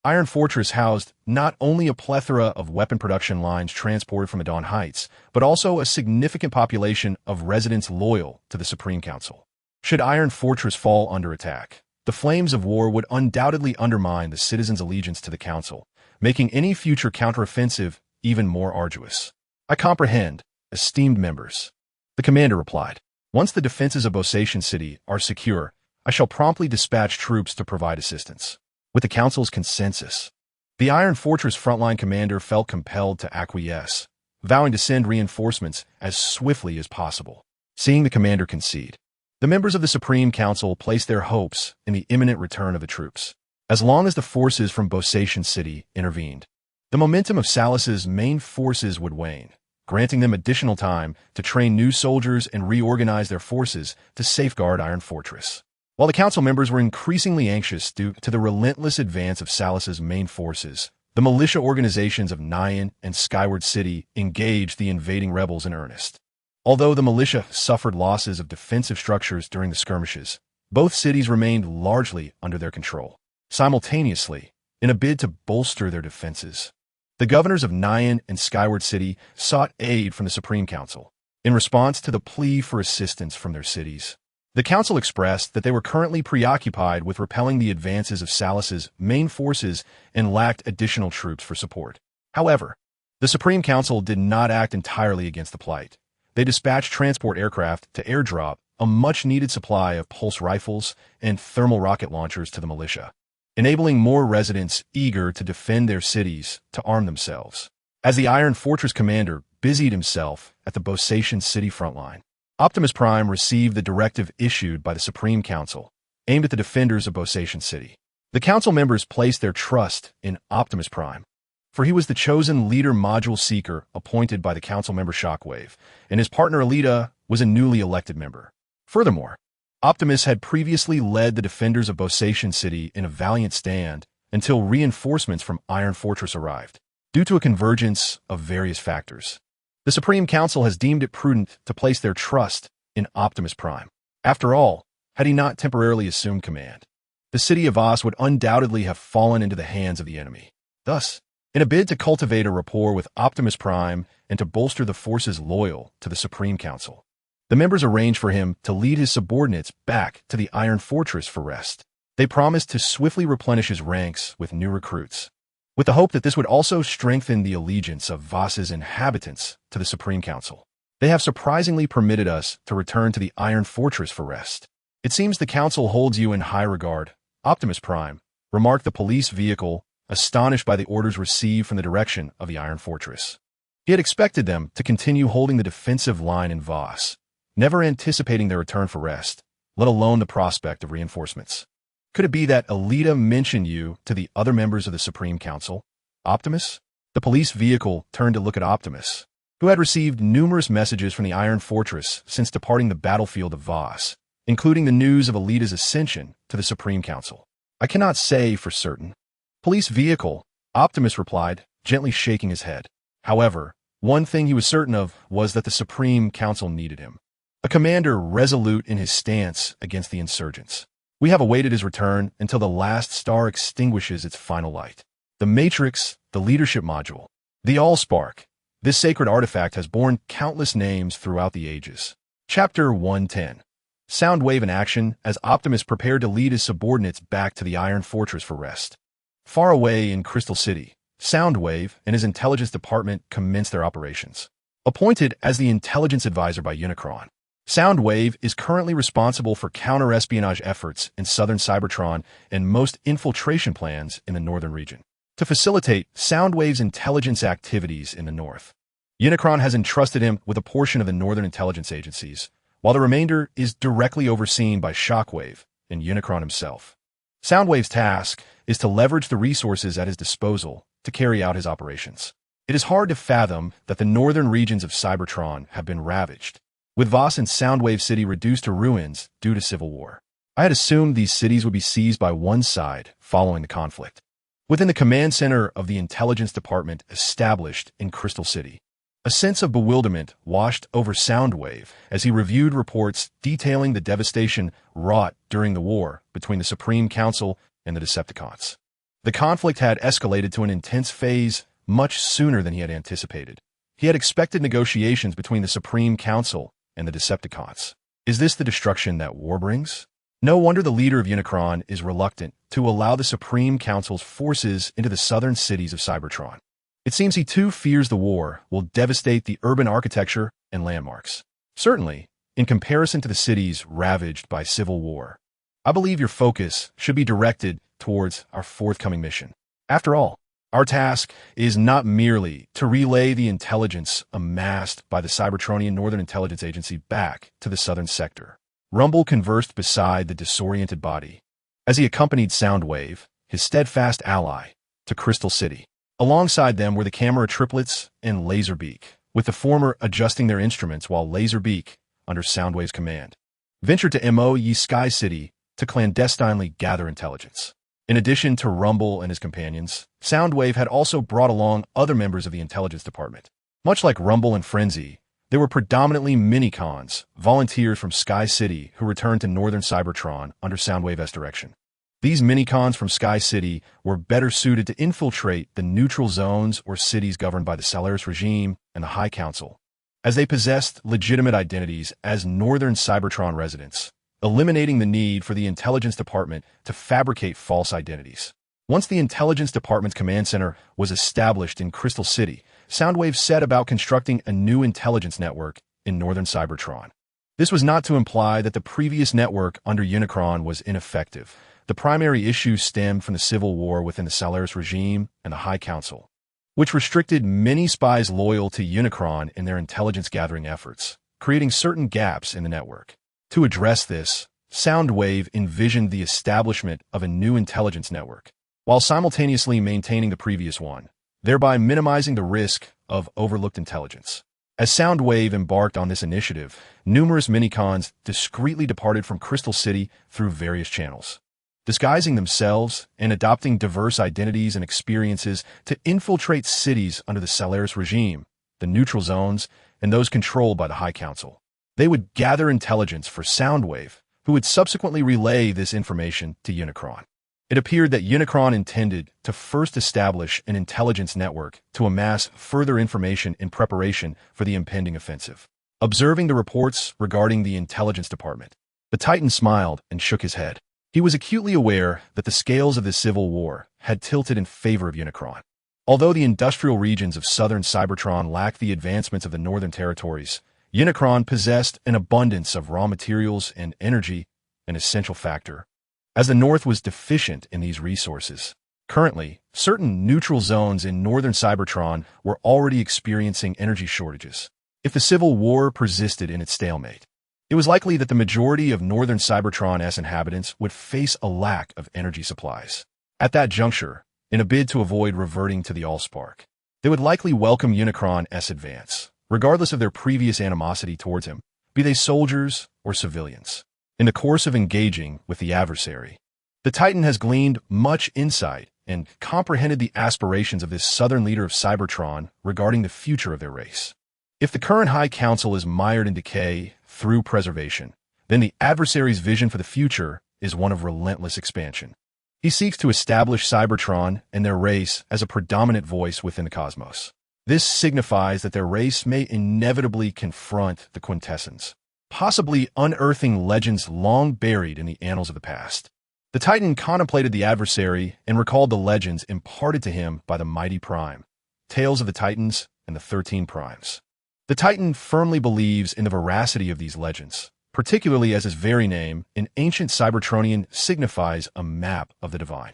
Iron Fortress housed not only a plethora of weapon production lines transported from Adon Heights, but also a significant population of residents loyal to the Supreme Council. Should Iron Fortress fall under attack, the flames of war would undoubtedly undermine the citizens' allegiance to the Council, making any future counteroffensive even more arduous. I comprehend, esteemed members. The commander replied. Once the defenses of Bozation City are secure, I shall promptly dispatch troops to provide assistance. With the Council's consensus, the Iron Fortress frontline commander felt compelled to acquiesce, vowing to send reinforcements as swiftly as possible. Seeing the commander concede, the members of the Supreme Council placed their hopes in the imminent return of the troops. as long as the forces from Bosation City intervened. The momentum of Salus's main forces would wane, granting them additional time to train new soldiers and reorganize their forces to safeguard Iron Fortress. While the council members were increasingly anxious due to the relentless advance of Salus's main forces, the militia organizations of Nyan and Skyward City engaged the invading rebels in earnest. Although the militia suffered losses of defensive structures during the skirmishes, both cities remained largely under their control. Simultaneously, in a bid to bolster their defenses, the governors of Nyan and Skyward City sought aid from the Supreme Council. In response to the plea for assistance from their cities, the council expressed that they were currently preoccupied with repelling the advances of Salus's main forces and lacked additional troops for support. However, the Supreme Council did not act entirely against the plight. They dispatched transport aircraft to airdrop a much-needed supply of pulse rifles and thermal rocket launchers to the militia, enabling more residents eager to defend their cities to arm themselves. As the Iron Fortress commander busied himself at the Bosation City frontline, Optimus Prime received the directive issued by the Supreme Council, aimed at the defenders of Bosation City. The council members placed their trust in Optimus Prime, for he was the chosen leader module seeker appointed by the council member Shockwave, and his partner Alita was a newly elected member. Furthermore, Optimus had previously led the defenders of Bosation City in a valiant stand until reinforcements from Iron Fortress arrived. Due to a convergence of various factors, the Supreme Council has deemed it prudent to place their trust in Optimus Prime. After all, had he not temporarily assumed command, the city of Voss would undoubtedly have fallen into the hands of the enemy. Thus, in a bid to cultivate a rapport with Optimus Prime and to bolster the forces loyal to the Supreme Council, the members arranged for him to lead his subordinates back to the Iron Fortress for rest. They promised to swiftly replenish his ranks with new recruits, with the hope that this would also strengthen the allegiance of Voss's inhabitants to the Supreme Council. They have surprisingly permitted us to return to the Iron Fortress for rest. It seems the Council holds you in high regard, Optimus Prime, remarked the police vehicle, astonished by the orders received from the direction of the Iron Fortress. He had expected them to continue holding the defensive line in Voss, never anticipating their return for rest, let alone the prospect of reinforcements. Could it be that Alita mentioned you to the other members of the Supreme Council? Optimus? The police vehicle turned to look at Optimus, who had received numerous messages from the Iron Fortress since departing the battlefield of Voss, including the news of Alita's ascension to the Supreme Council. I cannot say for certain. Police vehicle, Optimus replied, gently shaking his head. However, one thing he was certain of was that the Supreme Council needed him, a commander resolute in his stance against the insurgents. We have awaited his return until the last star extinguishes its final light. The Matrix, the leadership module, the Allspark. This sacred artifact has borne countless names throughout the ages. Chapter 110. Soundwave in action as Optimus prepared to lead his subordinates back to the Iron Fortress for rest. Far away in Crystal City, Soundwave and his intelligence department commenced their operations. Appointed as the intelligence advisor by Unicron, Soundwave is currently responsible for counter-espionage efforts in southern Cybertron and most infiltration plans in the northern region. To facilitate Soundwave's intelligence activities in the north, Unicron has entrusted him with a portion of the northern intelligence agencies, while the remainder is directly overseen by Shockwave and Unicron himself. Soundwave's task is to leverage the resources at his disposal to carry out his operations. It is hard to fathom that the northern regions of Cybertron have been ravaged, with Voss and Soundwave City reduced to ruins due to civil war. I had assumed these cities would be seized by one side following the conflict. Within the command center of the intelligence department established in Crystal City, a sense of bewilderment washed over Soundwave as he reviewed reports detailing the devastation wrought during the war between the Supreme Council and the Decepticons. The conflict had escalated to an intense phase much sooner than he had anticipated. He had expected negotiations between the Supreme Council and the Decepticons. Is this the destruction that war brings? No wonder the leader of Unicron is reluctant to allow the Supreme Council's forces into the southern cities of Cybertron. It seems he too fears the war will devastate the urban architecture and landmarks. Certainly, in comparison to the cities ravaged by civil war, I believe your focus should be directed towards our forthcoming mission. After all, our task is not merely to relay the intelligence amassed by the Cybertronian Northern Intelligence Agency back to the southern sector. Rumble conversed beside the disoriented body. As he accompanied Soundwave, his steadfast ally, to Crystal City. Alongside them were the camera triplets and Laserbeak, with the former adjusting their instruments while Laserbeak, under Soundwave's command, ventured to Mo Sky City to clandestinely gather intelligence. In addition to Rumble and his companions, Soundwave had also brought along other members of the intelligence department. Much like Rumble and Frenzy, they were predominantly minicons, volunteers from Sky City who returned to northern Cybertron under Soundwave's direction. These minicons from Sky City were better suited to infiltrate the neutral zones or cities governed by the Solaris regime and the High Council, as they possessed legitimate identities as northern Cybertron residents, eliminating the need for the intelligence department to fabricate false identities. Once the intelligence department's command center was established in Crystal City, Soundwave set about constructing a new intelligence network in northern Cybertron. This was not to imply that the previous network under Unicron was ineffective. The primary issue stemmed from the civil war within the Solaris regime and the High Council, which restricted many spies loyal to Unicron in their intelligence-gathering efforts, creating certain gaps in the network. To address this, Soundwave envisioned the establishment of a new intelligence network, while simultaneously maintaining the previous one, thereby minimizing the risk of overlooked intelligence. As Soundwave embarked on this initiative, numerous minicons discreetly departed from Crystal City through various channels, disguising themselves and adopting diverse identities and experiences to infiltrate cities under the Solaris regime, the neutral zones, and those controlled by the High Council. They would gather intelligence for Soundwave, who would subsequently relay this information to Unicron. It appeared that Unicron intended to first establish an intelligence network to amass further information in preparation for the impending offensive. Observing the reports regarding the intelligence department, the Titan smiled and shook his head. He was acutely aware that the scales of the Civil War had tilted in favor of Unicron. Although the industrial regions of southern Cybertron lacked the advancements of the northern territories, Unicron possessed an abundance of raw materials and energy, an essential factor, as the North was deficient in these resources. Currently, certain neutral zones in northern Cybertron were already experiencing energy shortages. If the Civil War persisted in its stalemate, it was likely that the majority of northern Cybertron-S inhabitants would face a lack of energy supplies. At that juncture, in a bid to avoid reverting to the Allspark, they would likely welcome Unicron-S advance, regardless of their previous animosity towards him, be they soldiers or civilians. In the course of engaging with the adversary, the Titan has gleaned much insight and comprehended the aspirations of this southern leader of Cybertron regarding the future of their race. If the current High Council is mired in decay through preservation, then the adversary's vision for the future is one of relentless expansion. He seeks to establish Cybertron and their race as a predominant voice within the cosmos. This signifies that their race may inevitably confront the Quintessence, possibly unearthing legends long buried in the annals of the past. The Titan contemplated the adversary and recalled the legends imparted to him by the mighty Prime, Tales of the Titans and the 13 Primes. The Titan firmly believes in the veracity of these legends, particularly as his very name, in ancient Cybertronian, signifies a map of the divine.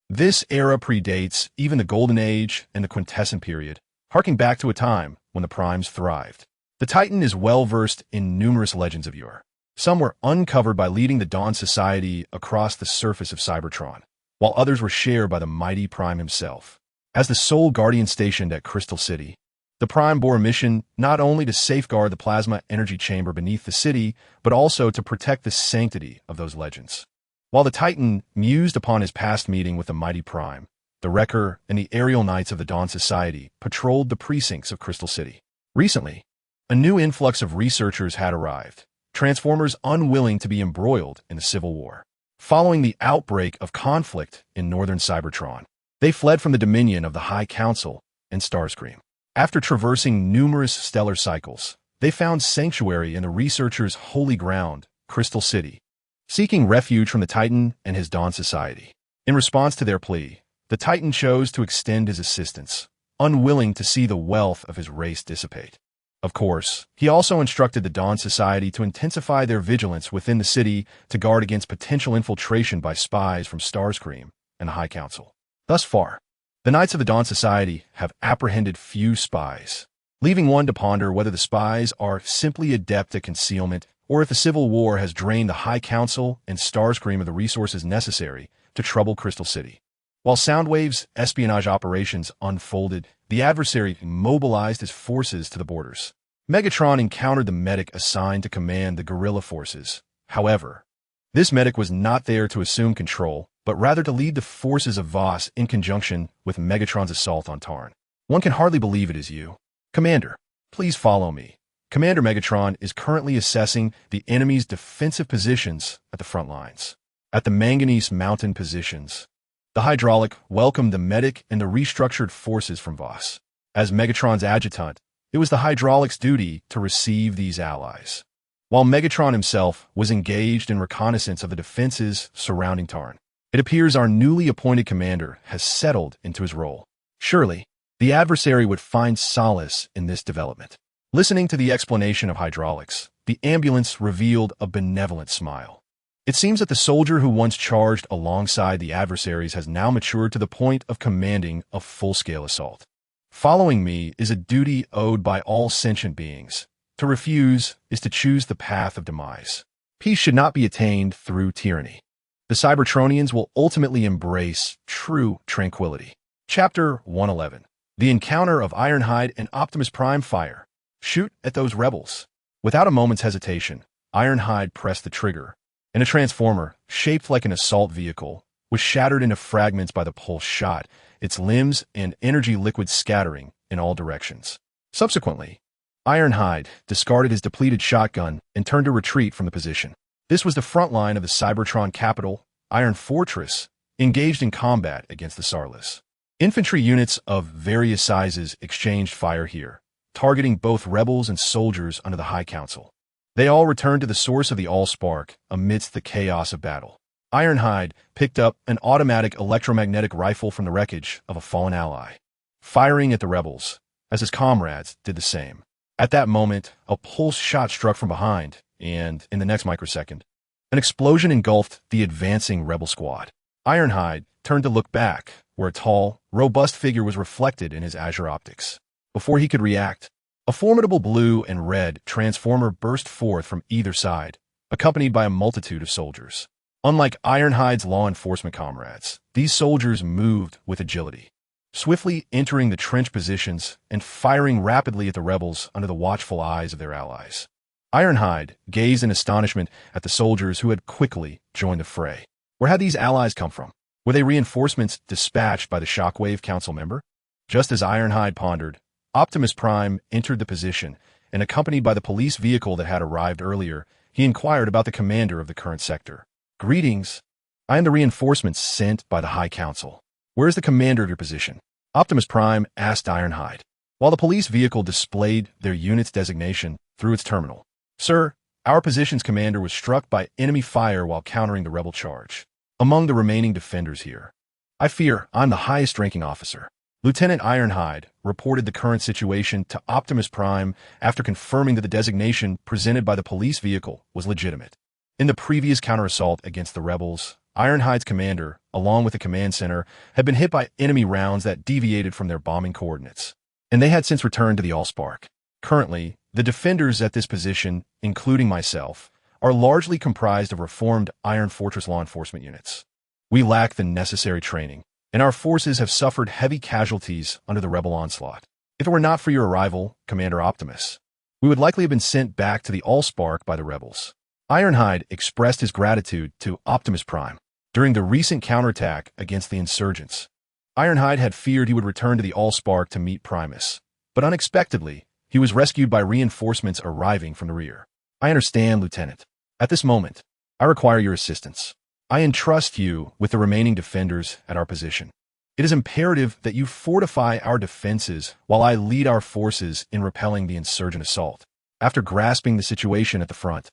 This era predates even the Golden Age and the Quintessent period, harking back to a time when the Primes thrived. The Titan is well-versed in numerous legends of yore. Some were uncovered by leading the Dawn Society across the surface of Cybertron, while others were shared by the mighty Prime himself. As the sole guardian stationed at Crystal City, the Prime bore a mission not only to safeguard the plasma energy chamber beneath the city, but also to protect the sanctity of those legends. While the Titan mused upon his past meeting with the mighty Prime, the Wrecker and the aerial knights of the Dawn Society patrolled the precincts of Crystal City. Recently, a new influx of researchers had arrived, Transformers unwilling to be embroiled in the Civil War. Following the outbreak of conflict in northern Cybertron, they fled from the dominion of the High Council and Starscream. After traversing numerous stellar cycles, they found sanctuary in the researchers' holy ground, Crystal City, seeking refuge from the Titan and his Dawn Society. In response to their plea, the Titan chose to extend his assistance, unwilling to see the wealth of his race dissipate. Of course, he also instructed the Dawn Society to intensify their vigilance within the city to guard against potential infiltration by spies from Starscream and the High Council. Thus far, the Knights of the Dawn Society have apprehended few spies, leaving one to ponder whether the spies are simply adept at concealment or if the Civil War has drained the High Council and Starscream of the resources necessary to trouble Crystal City. While Soundwave's espionage operations unfolded, the adversary mobilized his forces to the borders. Megatron encountered the medic assigned to command the guerrilla forces. However, this medic was not there to assume control, but rather to lead the forces of Voss in conjunction with Megatron's assault on Tarn. One can hardly believe it is you. Commander, please follow me. Commander Megatron is currently assessing the enemy's defensive positions at the front lines. At the manganese mountain positions, the hydraulic welcomed the medic and the restructured forces from Voss. As Megatron's adjutant, it was the hydraulic's duty to receive these allies, while Megatron himself was engaged in reconnaissance of the defenses surrounding Tarn. It appears our newly appointed commander has settled into his role. Surely, the adversary would find solace in this development. Listening to the explanation of hydraulics, the ambulance revealed a benevolent smile. It seems that the soldier who once charged alongside the adversaries has now matured to the point of commanding a full-scale assault. Following me is a duty owed by all sentient beings. To refuse is to choose the path of demise. Peace should not be attained through tyranny. The Cybertronians will ultimately embrace true tranquility. Chapter 111. The encounter of Ironhide and Optimus Prime fire. Shoot at those rebels. Without a moment's hesitation, Ironhide pressed the trigger, and a transformer, shaped like an assault vehicle, was shattered into fragments by the pulse shot, its limbs and energy liquid scattering in all directions. Subsequently, Ironhide discarded his depleted shotgun and turned to retreat from the position. This was the front line of the Cybertron capital, Iron Fortress, engaged in combat against the Sarlacc. Infantry units of various sizes exchanged fire here, targeting both rebels and soldiers under the High Council. They all returned to the source of the Allspark amidst the chaos of battle. Ironhide picked up an automatic electromagnetic rifle from the wreckage of a fallen ally, firing at the rebels, as his comrades did the same. At that moment, a pulse shot struck from behind, and, in the next microsecond, an explosion engulfed the advancing rebel squad. Ironhide turned to look back, where a tall, robust figure was reflected in his azure optics. Before he could react, a formidable blue and red transformer burst forth from either side, accompanied by a multitude of soldiers. Unlike Ironhide's law enforcement comrades, these soldiers moved with agility, swiftly entering the trench positions and firing rapidly at the rebels under the watchful eyes of their allies. Ironhide gazed in astonishment at the soldiers who had quickly joined the fray. Where had these allies come from? Were they reinforcements dispatched by the Shockwave Council member? Just as Ironhide pondered, Optimus Prime entered the position, and accompanied by the police vehicle that had arrived earlier, he inquired about the commander of the current sector. Greetings. I am the reinforcements sent by the High Council. Where is the commander of your position? Optimus Prime asked Ironhide, while the police vehicle displayed their unit's designation through its terminal. Sir, our position's commander was struck by enemy fire while countering the rebel charge. Among the remaining defenders here, I fear I'm the highest-ranking officer. Lieutenant Ironhide reported the current situation to Optimus Prime after confirming that the designation presented by the police vehicle was legitimate. In the previous counter-assault against the rebels, Ironhide's commander, along with the command center, had been hit by enemy rounds that deviated from their bombing coordinates, and they had since returned to the Allspark. Currently, the defenders at this position, including myself, are largely comprised of reformed Iron Fortress law enforcement units. We lack the necessary training, and our forces have suffered heavy casualties under the rebel onslaught. If it were not for your arrival, Commander Optimus, we would likely have been sent back to the Allspark by the rebels. Ironhide expressed his gratitude to Optimus Prime. During the recent counterattack against the insurgents, Ironhide had feared he would return to the Allspark to meet Primus, but unexpectedly, he was rescued by reinforcements arriving from the rear. I understand, Lieutenant. At this moment, I require your assistance. I entrust you with the remaining defenders at our position. It is imperative that you fortify our defenses while I lead our forces in repelling the insurgent assault. After grasping the situation at the front,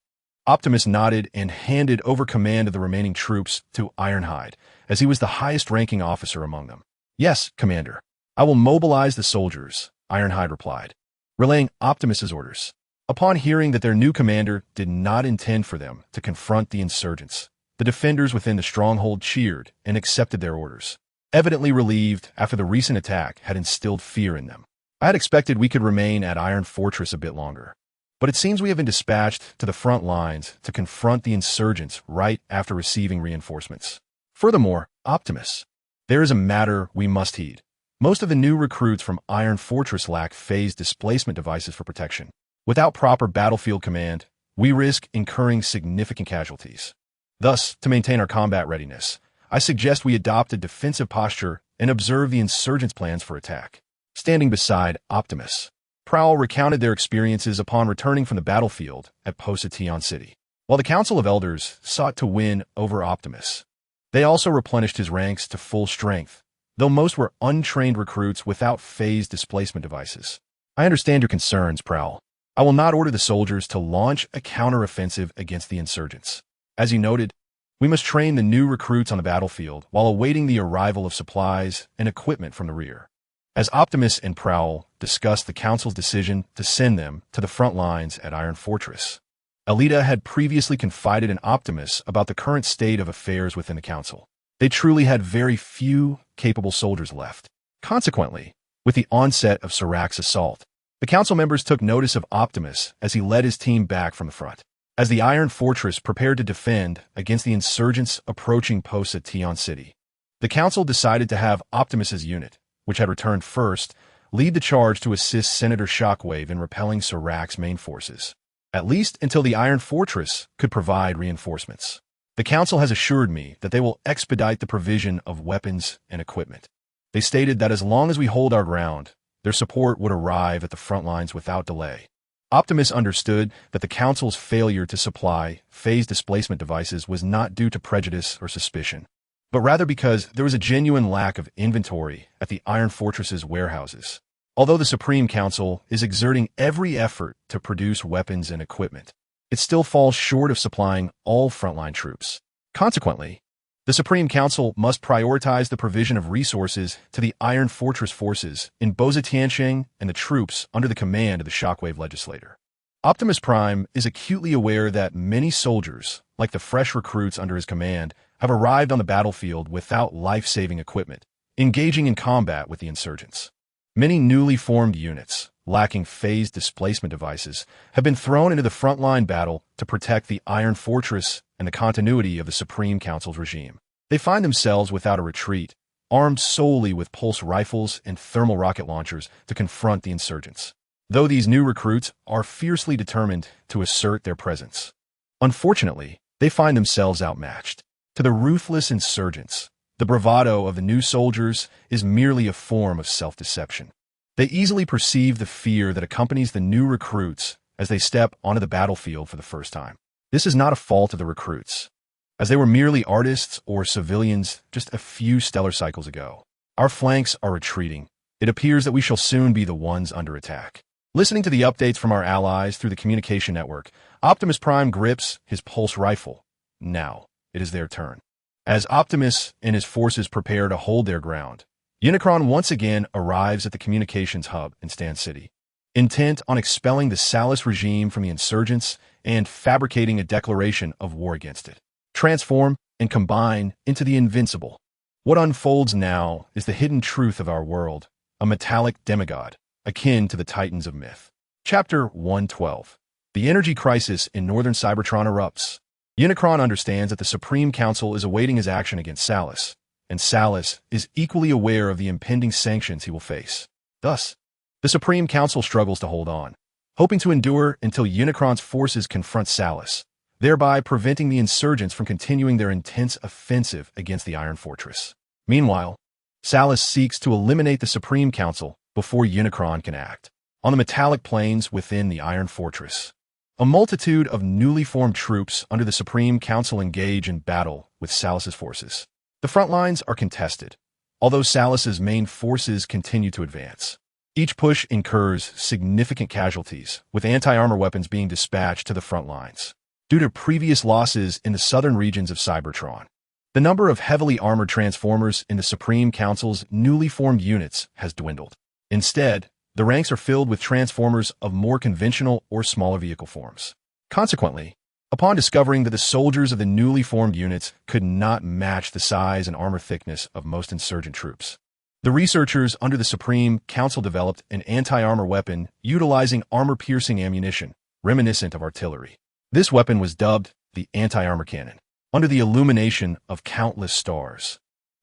Optimus nodded and handed over command of the remaining troops to Ironhide, as he was the highest-ranking officer among them. Yes, Commander. I will mobilize the soldiers, Ironhide replied, relaying Optimus's orders. Upon hearing that their new commander did not intend for them to confront the insurgents, the defenders within the stronghold cheered and accepted their orders, evidently relieved after the recent attack had instilled fear in them. I had expected we could remain at Iron Fortress a bit longer, but it seems we have been dispatched to the front lines to confront the insurgents right after receiving reinforcements. Furthermore, Optimus, There is a matter we must heed. Most of the new recruits from Iron Fortress lack phase displacement devices for protection. Without proper battlefield command, we risk incurring significant casualties. Thus, to maintain our combat readiness, I suggest we adopt a defensive posture and observe the insurgents' plans for attack. Standing beside Optimus, Prowl recounted their experiences upon returning from the battlefield at Kaon City. While the Council of Elders sought to win over Optimus, they also replenished his ranks to full strength, though most were untrained recruits without phase displacement devices. I understand your concerns, Prowl. I will not order the soldiers to launch a counteroffensive against the insurgents. As you noted, we must train the new recruits on the battlefield while awaiting the arrival of supplies and equipment from the rear. As Optimus and Prowl discussed the Council's decision to send them to the front lines at Iron Fortress, Alita had previously confided in Optimus about the current state of affairs within the Council. They truly had very few capable soldiers left. Consequently, with the onset of Serakh's assault, the Council members took notice of Optimus as he led his team back from the front. As the Iron Fortress prepared to defend against the insurgents approaching posts at Kaon City, the Council decided to have Optimus's unit, which had returned first, lead the charge to assist Senator Shockwave in repelling Serakh's main forces, at least until the Iron Fortress could provide reinforcements. The Council has assured me that they will expedite the provision of weapons and equipment. They stated that as long as we hold our ground, their support would arrive at the front lines without delay. Optimus understood that the Council's failure to supply phase displacement devices was not due to prejudice or suspicion, but rather because there was a genuine lack of inventory at the Iron Fortress's warehouses. Although the Supreme Council is exerting every effort to produce weapons and equipment, it still falls short of supplying all frontline troops. Consequently, the Supreme Council must prioritize the provision of resources to the Iron Fortress forces in Bozatiansheng and the troops under the command of the Shockwave Legislator. Optimus Prime is acutely aware that many soldiers, like the fresh recruits under his command, have arrived on the battlefield without life-saving equipment, engaging in combat with the insurgents. Many newly formed units, lacking phase displacement devices, have been thrown into the frontline battle to protect the Iron Fortress and the continuity of the Supreme Council's regime. They find themselves without a retreat, armed solely with pulse rifles and thermal rocket launchers to confront the insurgents, though these new recruits are fiercely determined to assert their presence. Unfortunately, they find themselves outmatched. To the ruthless insurgents, the bravado of the new soldiers is merely a form of self-deception. They easily perceive the fear that accompanies the new recruits as they step onto the battlefield for the first time. This is not a fault of the recruits, as they were merely artists or civilians just a few stellar cycles ago. Our flanks are retreating. It appears that we shall soon be the ones under attack. Listening to the updates from our allies through the communication network, Optimus Prime grips his pulse rifle. Now, it is their turn. As Optimus and his forces prepare to hold their ground, Unicron once again arrives at the communications hub in Stan City, intent on expelling the Salus regime from the insurgents and fabricating a declaration of war against it. Transform and combine into the invincible. What unfolds now is the hidden truth of our world, a metallic demigod, akin to the titans of myth. Chapter 112. The energy crisis in northern Cybertron erupts. Unicron understands that the Supreme Council is awaiting his action against Salus, and Salus is equally aware of the impending sanctions he will face. Thus, the Supreme Council struggles to hold on, hoping to endure until Unicron's forces confront Salus, thereby preventing the insurgents from continuing their intense offensive against the Iron Fortress. Meanwhile, Salus seeks to eliminate the Supreme Council before Unicron can act. On the metallic plains within the Iron Fortress, a multitude of newly formed troops under the Supreme Council engage in battle with Salus's forces. The front lines are contested, although Salus's main forces continue to advance. Each push incurs significant casualties, with anti-armor weapons being dispatched to the front lines. Due to previous losses in the southern regions of Cybertron, the number of heavily armored transformers in the Supreme Council's newly formed units has dwindled. Instead, the ranks are filled with transformers of more conventional or smaller vehicle forms. Consequently, upon discovering that the soldiers of the newly formed units could not match the size and armor thickness of most insurgent troops, the researchers under the Supreme Council developed an anti-armor weapon utilizing armor-piercing ammunition, reminiscent of artillery. This weapon was dubbed the anti-armor cannon. Under the illumination of countless stars,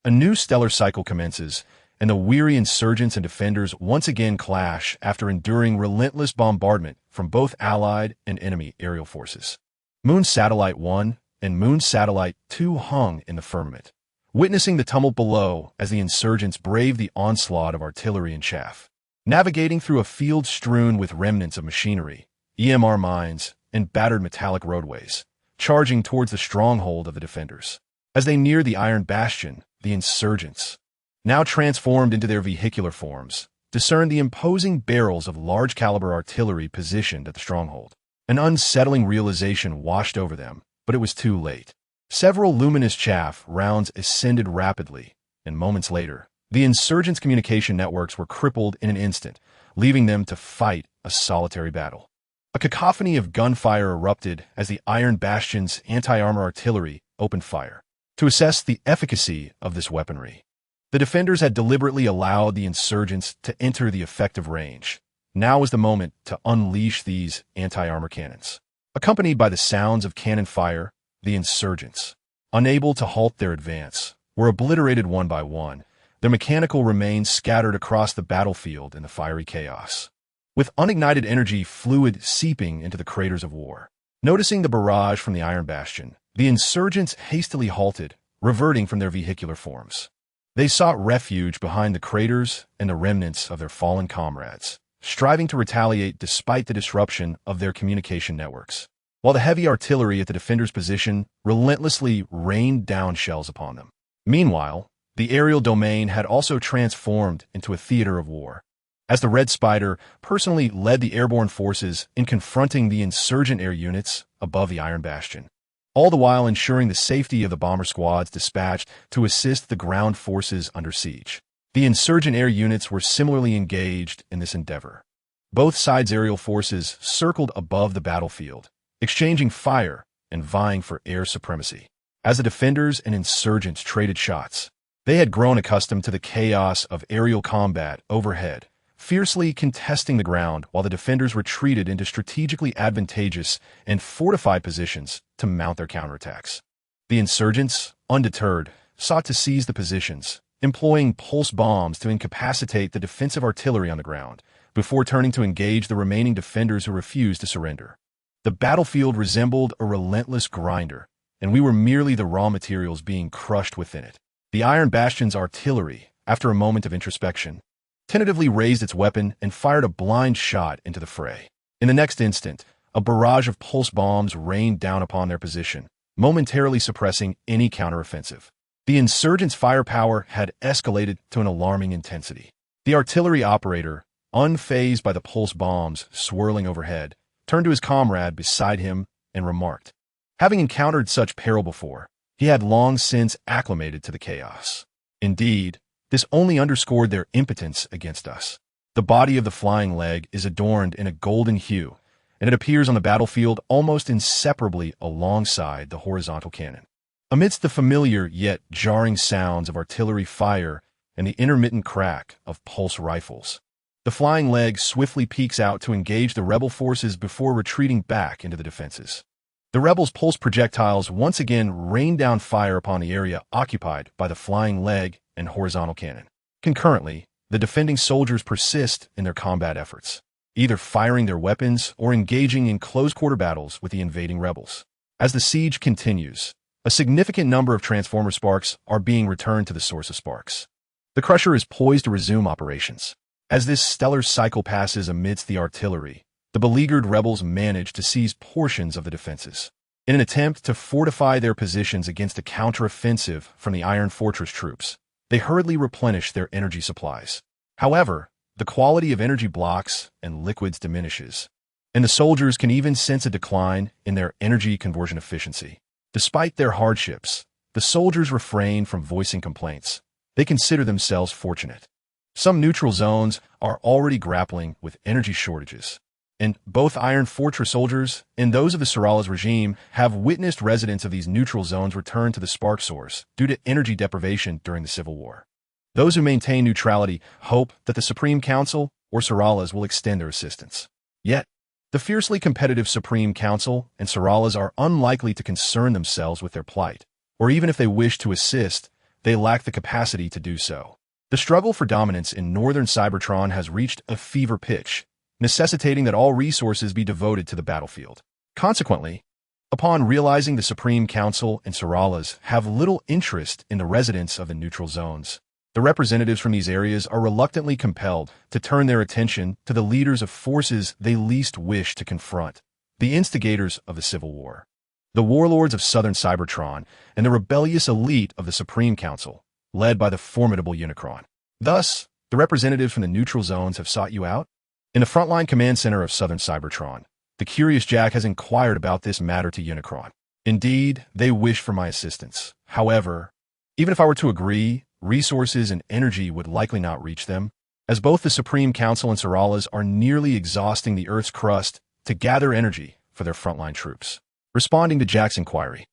A new stellar cycle commences, and the weary insurgents and defenders once again clash after enduring relentless bombardment from both Allied and enemy aerial forces. Moon Satellite 1 and Moon Satellite 2 hung in the firmament, witnessing the tumult below as the insurgents braved the onslaught of artillery and chaff. Navigating through a field strewn with remnants of machinery, EMR mines, and battered metallic roadways, charging towards the stronghold of the defenders. As they neared the Iron Bastion, the insurgents, now transformed into their vehicular forms, discerned the imposing barrels of large-caliber artillery positioned at the stronghold. An unsettling realization washed over them, but it was too late. Several luminous chaff rounds ascended rapidly, and moments later, the insurgents' communication networks were crippled in an instant, leaving them to fight a solitary battle. A cacophony of gunfire erupted as the Iron Bastion's anti-armor artillery opened fire. To assess the efficacy of this weaponry, the defenders had deliberately allowed the insurgents to enter the effective range. Now was the moment to unleash these anti-armor cannons. Accompanied by the sounds of cannon fire, the insurgents, unable to halt their advance, were obliterated one by one, their mechanical remains scattered across the battlefield in the fiery chaos. With unignited energy fluid seeping into the craters of war. Noticing the barrage from the Iron Bastion, the insurgents hastily halted, reverting from their vehicular forms. They sought refuge behind the craters and the remnants of their fallen comrades, striving to retaliate despite the disruption of their communication networks, while the heavy artillery at the defenders' position relentlessly rained down shells upon them. Meanwhile, the aerial domain had also transformed into a theater of war, as the Red Spider personally led the airborne forces in confronting the insurgent air units above the Iron Bastion, all the while ensuring the safety of the bomber squads dispatched to assist the ground forces under siege. The insurgent air units were similarly engaged in this endeavor. Both sides' aerial forces circled above the battlefield, exchanging fire and vying for air supremacy. As the defenders and insurgents traded shots, they had grown accustomed to the chaos of aerial combat overhead, fiercely contesting the ground while the defenders retreated into strategically advantageous and fortified positions to mount their counterattacks. The insurgents, undeterred, sought to seize the positions, employing pulse bombs to incapacitate the defensive artillery on the ground, before turning to engage the remaining defenders who refused to surrender. The battlefield resembled a relentless grinder, and we were merely the raw materials being crushed within it. The Iron Bastion's artillery, after a moment of introspection, tentatively raised its weapon and fired a blind shot into the fray. In the next instant, a barrage of pulse bombs rained down upon their position, momentarily suppressing any counteroffensive. The insurgents' firepower had escalated to an alarming intensity. The artillery operator, unfazed by the pulse bombs swirling overhead, turned to his comrade beside him and remarked, having encountered such peril before, he had long since acclimated to the chaos. Indeed, this only underscored their impotence against us. The body of the flying leg is adorned in a golden hue, and it appears on the battlefield almost inseparably alongside the horizontal cannon. Amidst the familiar yet jarring sounds of artillery fire and the intermittent crack of pulse rifles, the flying leg swiftly peeks out to engage the rebel forces before retreating back into the defenses. The rebels' pulse projectiles once again rain down fire upon the area occupied by the flying leg and horizontal cannon. Concurrently, the defending soldiers persist in their combat efforts, either firing their weapons or engaging in close-quarter battles with the invading rebels. As the siege continues, a significant number of transformer sparks are being returned to the source of sparks. The Crusher is poised to resume operations. As this stellar cycle passes amidst the artillery, the beleaguered rebels manage to seize portions of the defenses. In an attempt to fortify their positions against a counteroffensive from the Iron Fortress troops, they hurriedly replenish their energy supplies. However, the quality of energy blocks and liquids diminishes, and the soldiers can even sense a decline in their energy conversion efficiency. Despite their hardships, the soldiers refrain from voicing complaints. They consider themselves fortunate. Some neutral zones are already grappling with energy shortages, and both Iron Fortress soldiers and those of the Sorala's regime have witnessed residents of these neutral zones return to the spark source due to energy deprivation during the Civil War. Those who maintain neutrality hope that the Supreme Council or Sorala's will extend their assistance. Yet, the fiercely competitive Supreme Council and Sorala's are unlikely to concern themselves with their plight, or even if they wish to assist, they lack the capacity to do so. The struggle for dominance in northern Cybertron has reached a fever pitch, necessitating that all resources be devoted to the battlefield. Consequently, upon realizing the Supreme Council and Seralas have little interest in the residents of the neutral zones, the representatives from these areas are reluctantly compelled to turn their attention to the leaders of forces they least wish to confront, the instigators of the Civil War. The warlords of southern Cybertron and the rebellious elite of the Supreme Council, led by the formidable Unicron. Thus, the representatives from the neutral zones have sought you out? In the frontline command center of southern Cybertron, the curious Jack has inquired about this matter to Unicron. Indeed, they wish for my assistance. However, even if I were to agree, resources and energy would likely not reach them, as both the Supreme Council and Seralas are nearly exhausting the Earth's crust to gather energy for their frontline troops. Responding to Jack's inquiry,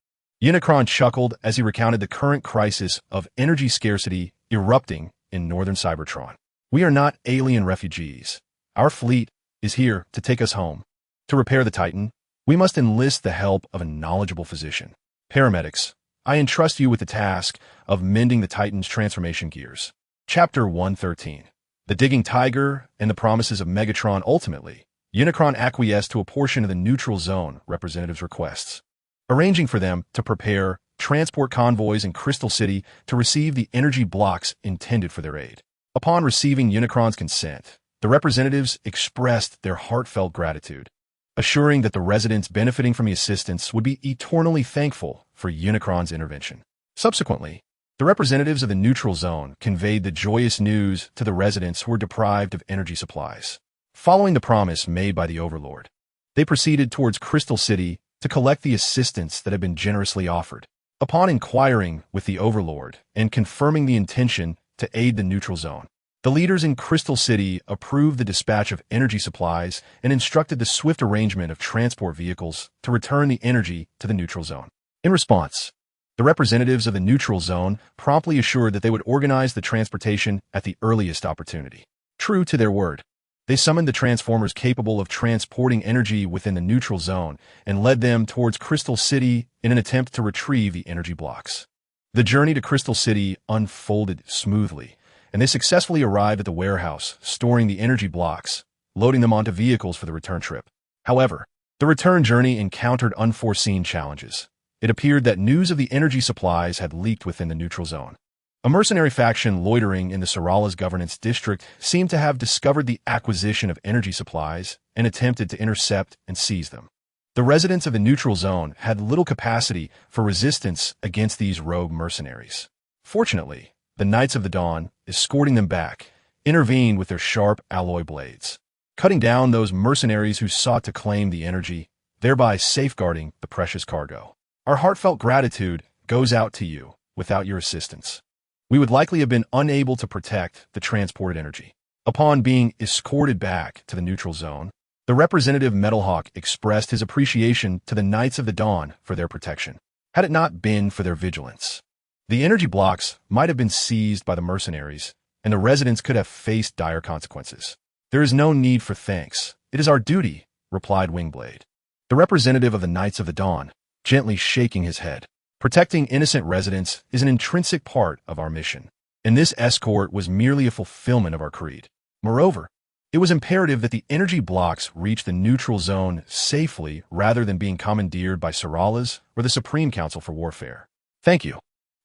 Unicron chuckled as he recounted the current crisis of energy scarcity erupting in northern Cybertron. We are not alien refugees. Our fleet is here to take us home. To repair the Titan, we must enlist the help of a knowledgeable physician. Paramedics, I entrust you with the task of mending the Titan's transformation gears. Chapter 113. The Digging Tiger and the Promises of Megatron. Ultimately, Unicron acquiesced to a portion of the neutral zone representatives' requests, arranging for them to prepare transport convoys in Crystal City to receive the energy blocks intended for their aid. Upon receiving Unicron's consent, the representatives expressed their heartfelt gratitude, assuring that the residents benefiting from the assistance would be eternally thankful for Unicron's intervention. Subsequently, the representatives of the neutral zone conveyed the joyous news to the residents who were deprived of energy supplies. Following the promise made by the Overlord, they proceeded towards Crystal City to collect the assistance that had been generously offered. Upon inquiring with the Overlord and confirming the intention to aid the neutral zone, the leaders in Crystal City approved the dispatch of energy supplies and instructed the swift arrangement of transport vehicles to return the energy to the neutral zone. In response, the representatives of the neutral zone promptly assured that they would organize the transportation at the earliest opportunity. True to their word, they summoned the transformers capable of transporting energy within the neutral zone and led them towards Crystal City in an attempt to retrieve the energy blocks. The journey to Crystal City unfolded smoothly, and they successfully arrived at the warehouse, storing the energy blocks, loading them onto vehicles for the return trip. However, the return journey encountered unforeseen challenges. It appeared that news of the energy supplies had leaked within the neutral zone. A mercenary faction loitering in the Seralas governance district seemed to have discovered the acquisition of energy supplies and attempted to intercept and seize them. The residents of the neutral zone had little capacity for resistance against these rogue mercenaries. Fortunately, the Knights of the Dawn, escorting them back, intervened with their sharp alloy blades, cutting down those mercenaries who sought to claim the energy, thereby safeguarding the precious cargo. Our heartfelt gratitude goes out to you. Without your assistance, we would likely have been unable to protect the transported energy. Upon being escorted back to the neutral zone, the representative Metalhawk expressed his appreciation to the Knights of the Dawn for their protection. Had it not been for their vigilance, the energy blocks might have been seized by the mercenaries, and the residents could have faced dire consequences. There is no need for thanks. It is our duty, replied Wingblade, the representative of the Knights of the Dawn, gently shaking his head. Protecting innocent residents is an intrinsic part of our mission, and this escort was merely a fulfillment of our creed. Moreover, it was imperative that the energy blocks reach the neutral zone safely rather than being commandeered by Seralas or the Supreme Council for Warfare. Thank you.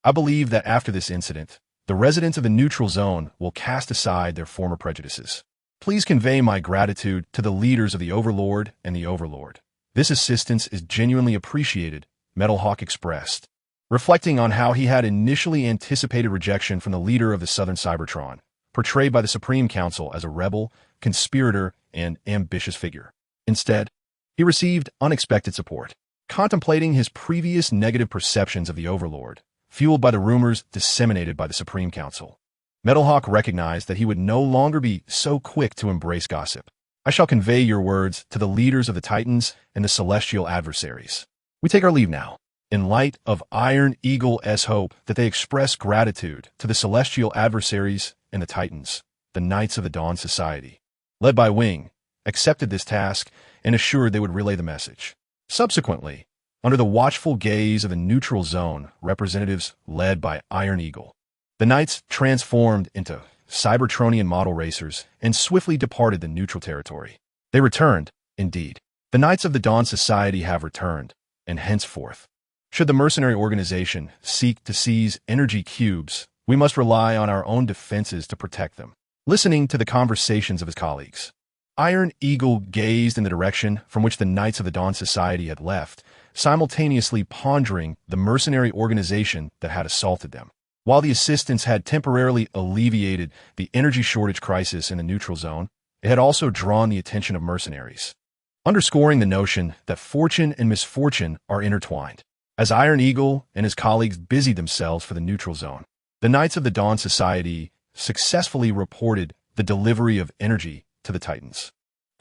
I believe that after this incident, the residents of the neutral zone will cast aside their former prejudices. Please convey my gratitude to the leaders of the Overlord and the Overlord. This assistance is genuinely appreciated, Metalhawk expressed, reflecting on how he had initially anticipated rejection from the leader of the Southern Cybertron, portrayed by the Supreme Council as a rebel, conspirator, and ambitious figure. Instead, he received unexpected support. Contemplating his previous negative perceptions of the Overlord, fueled by the rumors disseminated by the Supreme Council, Metalhawk recognized that he would no longer be so quick to embrace gossip. I shall convey your words to the leaders of the Titans and the celestial adversaries. We take our leave now, in light of Iron Eagle's hope that they express gratitude to the celestial adversaries and the Titans. The Knights of the Dawn Society, led by Wing, accepted this task and assured they would relay the message. Subsequently, under the watchful gaze of the neutral zone representatives led by Iron Eagle. The Knights transformed into Cybertronian model racers and swiftly departed the neutral territory. They returned, indeed. The Knights of the Dawn Society have returned, and henceforth, should the mercenary organization seek to seize energy cubes, we must rely on our own defenses to protect them. Listening to the conversations of his colleagues, Iron Eagle gazed in the direction from which the Knights of the Dawn Society had left, simultaneously pondering the mercenary organization that had assaulted them. While the assistance had temporarily alleviated the energy shortage crisis in the neutral zone, it had also drawn the attention of mercenaries, underscoring the notion that fortune and misfortune are intertwined. As Iron Eagle and his colleagues busied themselves for the neutral zone, the Knights of the Dawn Society successfully reported the delivery of energy to the Titans,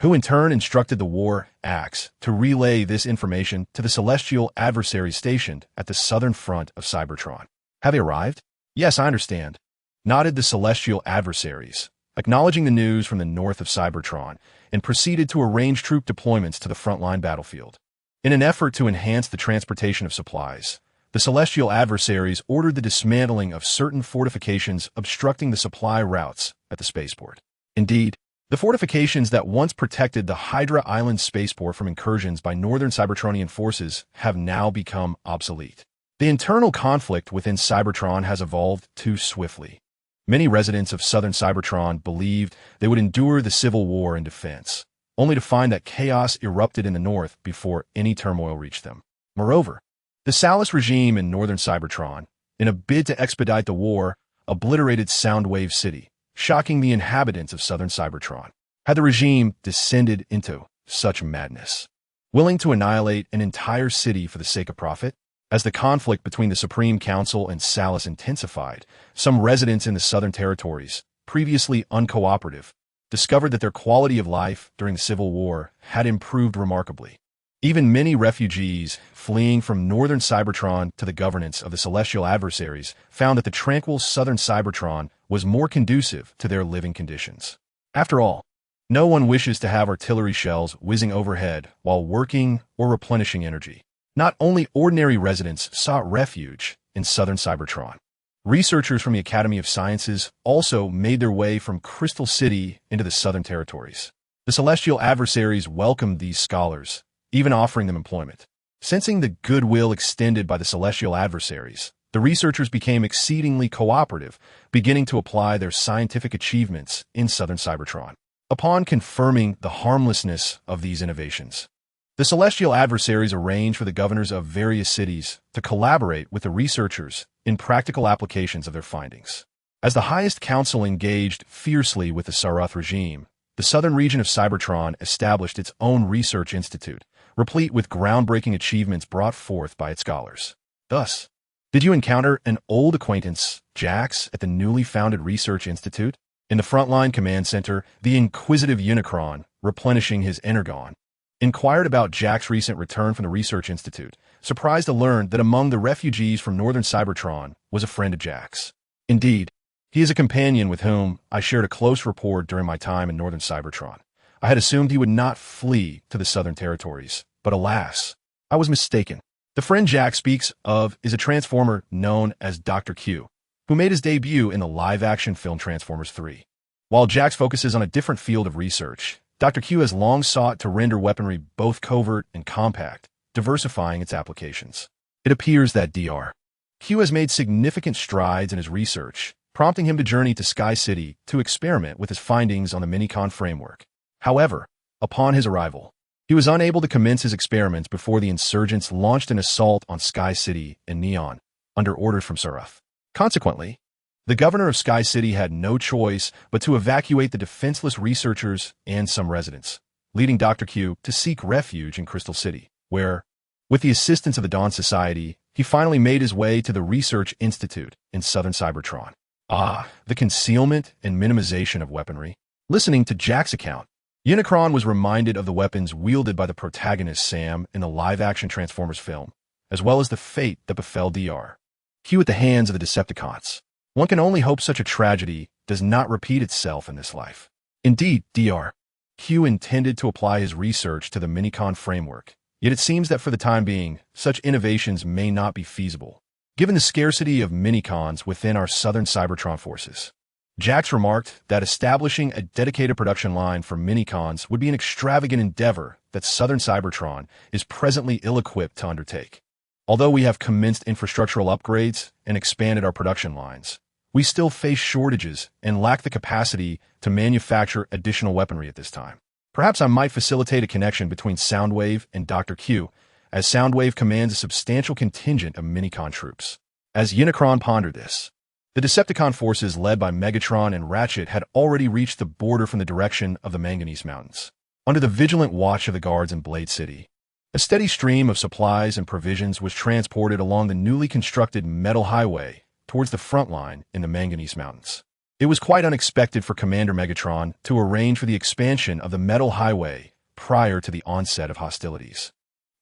who in turn instructed the War Axe to relay this information to the celestial adversaries stationed at the southern front of Cybertron. Have they arrived? Yes, I understand, nodded the celestial adversaries, acknowledging the news from the north of Cybertron, and proceeded to arrange troop deployments to the frontline battlefield. In an effort to enhance the transportation of supplies, the celestial adversaries ordered the dismantling of certain fortifications obstructing the supply routes at the spaceport. Indeed, the fortifications that once protected the Hydra Island spaceport from incursions by northern Cybertronian forces have now become obsolete. The internal conflict within Cybertron has evolved too swiftly. Many residents of southern Cybertron believed they would endure the civil war in defense, only to find that chaos erupted in the north before any turmoil reached them. Moreover, the Salus regime in northern Cybertron, in a bid to expedite the war, obliterated Soundwave City, shocking the inhabitants of southern Cybertron. Had the regime descended into such madness, willing to annihilate an entire city for the sake of profit? As the conflict between the Supreme Council and Salus intensified, some residents in the southern territories, previously uncooperative, discovered that their quality of life during the Civil War had improved remarkably. Even many refugees fleeing from northern Cybertron to the governance of the celestial adversaries found that the tranquil southern Cybertron was more conducive to their living conditions. After all, no one wishes to have artillery shells whizzing overhead while working or replenishing energy. Not only ordinary residents sought refuge in southern Cybertron. Researchers from the Academy of Sciences also made their way from Crystal City into the southern territories. The celestial adversaries welcomed these scholars, even offering them employment. Sensing the goodwill extended by the celestial adversaries, the researchers became exceedingly cooperative, beginning to apply their scientific achievements in southern Cybertron. Upon confirming the harmlessness of these innovations, the celestial adversaries arranged for the governors of various cities to collaborate with the researchers in practical applications of their findings. As the highest council engaged fiercely with the Sarath regime, the southern region of Cybertron established its own research institute, replete with groundbreaking achievements brought forth by its scholars. Thus, did you encounter an old acquaintance, Jax, at the newly founded Research Institute? In the frontline command center, the inquisitive Unicron, replenishing his energon, inquired about Jack's recent return from the Research Institute, surprised to learn that among the refugees from northern Cybertron was a friend of Jack's. Indeed, he is a companion with whom I shared a close rapport during my time in northern Cybertron. I had assumed he would not flee to the southern territories, but alas, I was mistaken. The friend Jack speaks of is a Transformer known as Dr. Q, who made his debut in the live-action film Transformers 3. While Jax focuses on a different field of research, Dr. Q has long sought to render weaponry both covert and compact, diversifying its applications. It appears that Dr. Q has made significant strides in his research, prompting him to journey to Sky City to experiment with his findings on the Minicon framework. However, upon his arrival, he was unable to commence his experiments before the insurgents launched an assault on Sky City and Neon, under orders from Sarath. Consequently, the governor of Sky City had no choice but to evacuate the defenseless researchers and some residents, leading Dr. Q to seek refuge in Crystal City, where, with the assistance of the Dawn Society, he finally made his way to the Research Institute in southern Cybertron. Ah, the concealment and minimization of weaponry. Listening to Jack's account, Unicron was reminded of the weapons wielded by the protagonist Sam in the live-action Transformers film, as well as the fate that befell Dr. Q at the hands of the Decepticons. One can only hope such a tragedy does not repeat itself in this life. Indeed, Dr. Q intended to apply his research to the Minicon framework, Yet it seems that for the time being, such innovations may not be feasible, given the scarcity of minicons within our southern Cybertron forces. Jax remarked that establishing a dedicated production line for minicons would be an extravagant endeavor that southern Cybertron is presently ill-equipped to undertake. Although we have commenced infrastructural upgrades and expanded our production lines, we still face shortages and lack the capacity to manufacture additional weaponry at this time. Perhaps I might facilitate a connection between Soundwave and Dr. Q, as Soundwave commands a substantial contingent of minicon troops. As Unicron pondered this, the Decepticon forces led by Megatron and Ratchet had already reached the border from the direction of the Manganese Mountains. Under the vigilant watch of the guards in Blade City, a steady stream of supplies and provisions was transported along the newly constructed metal highway towards the front line in the Manganese Mountains. It was quite unexpected for Commander Megatron to arrange for the expansion of the metal highway prior to the onset of hostilities.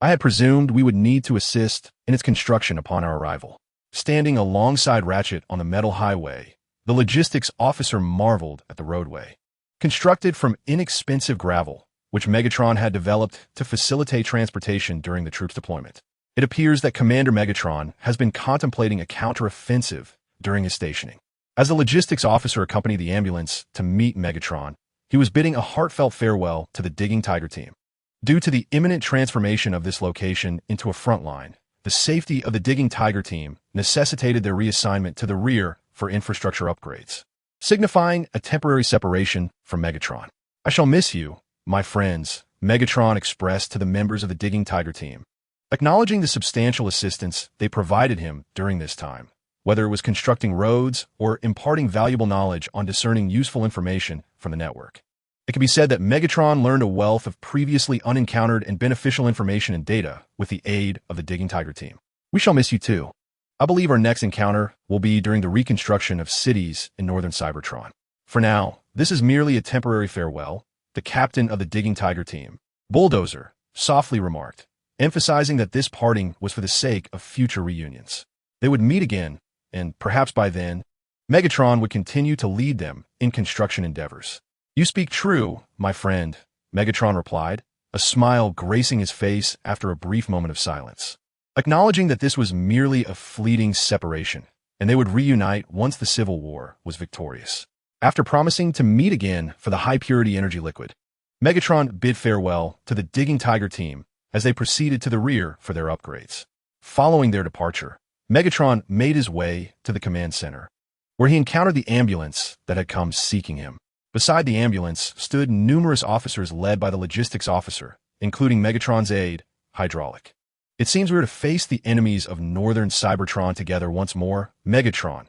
I had presumed we would need to assist in its construction upon our arrival. Standing alongside Ratchet on the metal highway, the logistics officer marveled at the roadway. Constructed from inexpensive gravel, which Megatron had developed to facilitate transportation during the troops' deployment. It appears that Commander Megatron has been contemplating a counteroffensive during his stationing. As the logistics officer accompanied the ambulance to meet Megatron, he was bidding a heartfelt farewell to the Digging Tiger team. Due to the imminent transformation of this location into a front line, the safety of the Digging Tiger team necessitated their reassignment to the rear for infrastructure upgrades, signifying a temporary separation from Megatron. "I shall miss you, my friends," Megatron expressed to the members of the Digging Tiger team, acknowledging the substantial assistance they provided him during this time, whether it was constructing roads or imparting valuable knowledge on discerning useful information from the network. It can be said that Megatron learned a wealth of previously unencountered and beneficial information and data with the aid of the Digging Tiger team. "We shall miss you too. I believe our next encounter will be during the reconstruction of cities in northern Cybertron. For now, this is merely a temporary farewell," the captain of the Digging Tiger team, Bulldozer, softly remarked, emphasizing that this parting was for the sake of future reunions. They would meet again, and perhaps by then, Megatron would continue to lead them in construction endeavors. "You speak true, my friend," Megatron replied, a smile gracing his face after a brief moment of silence, acknowledging that this was merely a fleeting separation, and they would reunite once the Civil War was victorious. After promising to meet again for the high-purity energy liquid, Megatron bid farewell to the Digging Tiger team as they proceeded to the rear for their upgrades. Following their departure, Megatron made his way to the command center, where he encountered the ambulance that had come seeking him. Beside the ambulance stood numerous officers led by the logistics officer, including Megatron's aide, Hydraulic. "It seems we are to face the enemies of northern Cybertron together once more, Megatron.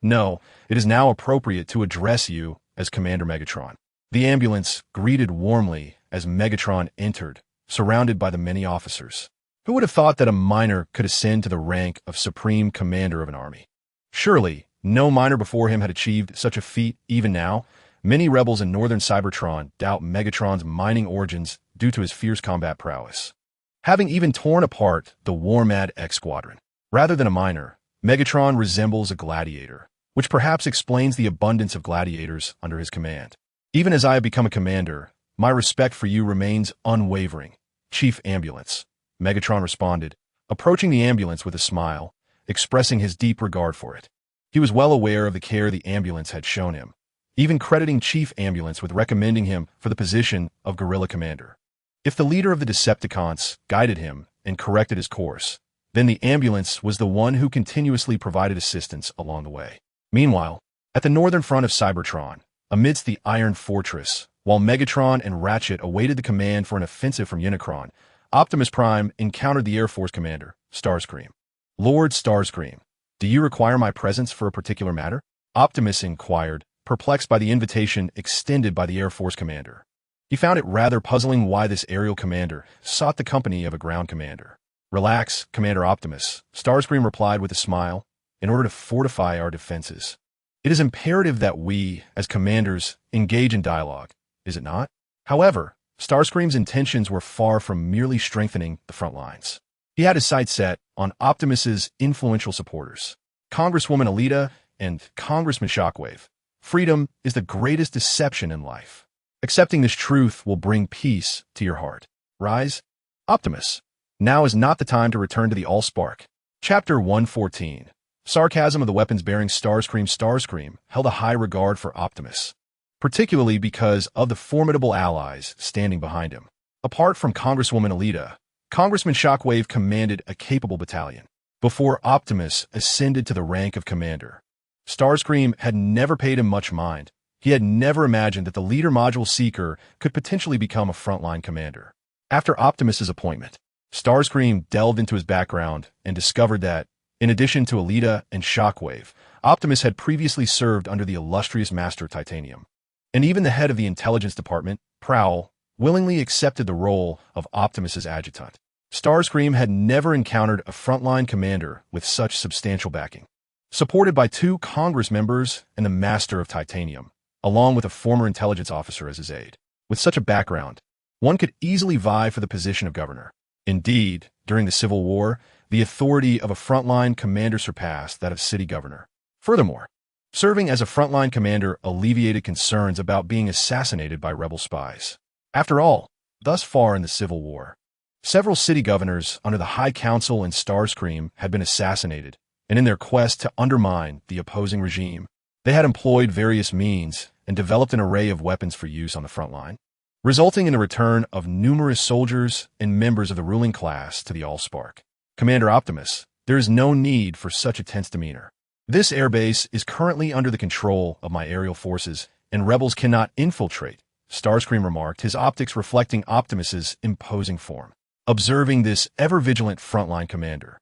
No, it is now appropriate to address you as Commander Megatron." The ambulance greeted warmly as Megatron entered, surrounded by the many officers. Who would have thought that a miner could ascend to the rank of Supreme Commander of an army? Surely, no miner before him had achieved such a feat. Even now, many rebels in northern Cybertron doubt Megatron's mining origins due to his fierce combat prowess, having even torn apart the War-Mad X Squadron. Rather than a miner, Megatron resembles a gladiator, which perhaps explains the abundance of gladiators under his command. "Even as I have become a commander, my respect for you remains unwavering, Chief Ambulance," Megatron responded, approaching the ambulance with a smile, expressing his deep regard for it. He was well aware of the care the ambulance had shown him, even crediting Chief Ambulance with recommending him for the position of Guerrilla Commander. If the leader of the Decepticons guided him and corrected his course, then the ambulance was the one who continuously provided assistance along the way. Meanwhile, at the northern front of Cybertron, amidst the Iron Fortress, while Megatron and Ratchet awaited the command for an offensive from Unicron, Optimus Prime encountered the Air Force commander, Starscream. "Lord Starscream, do you require my presence for a particular matter?" Optimus inquired, perplexed by the invitation extended by the Air Force commander. He found it rather puzzling why this aerial commander sought the company of a ground commander. "Relax, Commander Optimus," Starscream replied with a smile, "in order to fortify our defenses. It is imperative that we, as commanders, engage in dialogue, is it not?" However, Starscream's intentions were far from merely strengthening the front lines. He had his sights set on Optimus's influential supporters, Congresswoman Alita and Congressman Shockwave. Freedom is the greatest deception in life. Accepting this truth will bring peace to your heart. "Rise, Optimus," Now is not the time to return to the Allspark. Chapter 114. Sarcasm of the weapons-bearing Starscream. Starscream held a high regard for Optimus, particularly because of the formidable allies standing behind him. Apart from Congresswoman Alita, Congressman Shockwave commanded a capable battalion. Before Optimus ascended to the rank of commander, Starscream had never paid him much mind. He had never imagined that the leader module seeker could potentially become a frontline commander. After Optimus's appointment, Starscream delved into his background and discovered that, in addition to Alita and Shockwave, Optimus had previously served under the illustrious Master Titanium. And even the head of the intelligence department, Prowl, willingly accepted the role of Optimus's adjutant. Starscream had never encountered a frontline commander with such substantial backing. Supported by 2 Congress members and the Master of Titanium, along with a former intelligence officer as his aide. With such a background, one could easily vie for the position of governor. Indeed, during the Civil War, the authority of a frontline commander surpassed that of city governor. Furthermore, serving as a frontline commander alleviated concerns about being assassinated by rebel spies. After all, thus far in the Civil War, several city governors under the High Council and Starscream had been assassinated, and in their quest to undermine the opposing regime, they had employed various means and developed an array of weapons for use on the front line, resulting in the return of numerous soldiers and members of the ruling class to the Allspark. Commander Optimus, there is no need for such a tense demeanor. This airbase is currently under the control of my aerial forces, and rebels cannot infiltrate, Starscream remarked, his optics reflecting Optimus's imposing form. Observing this ever-vigilant frontline commander,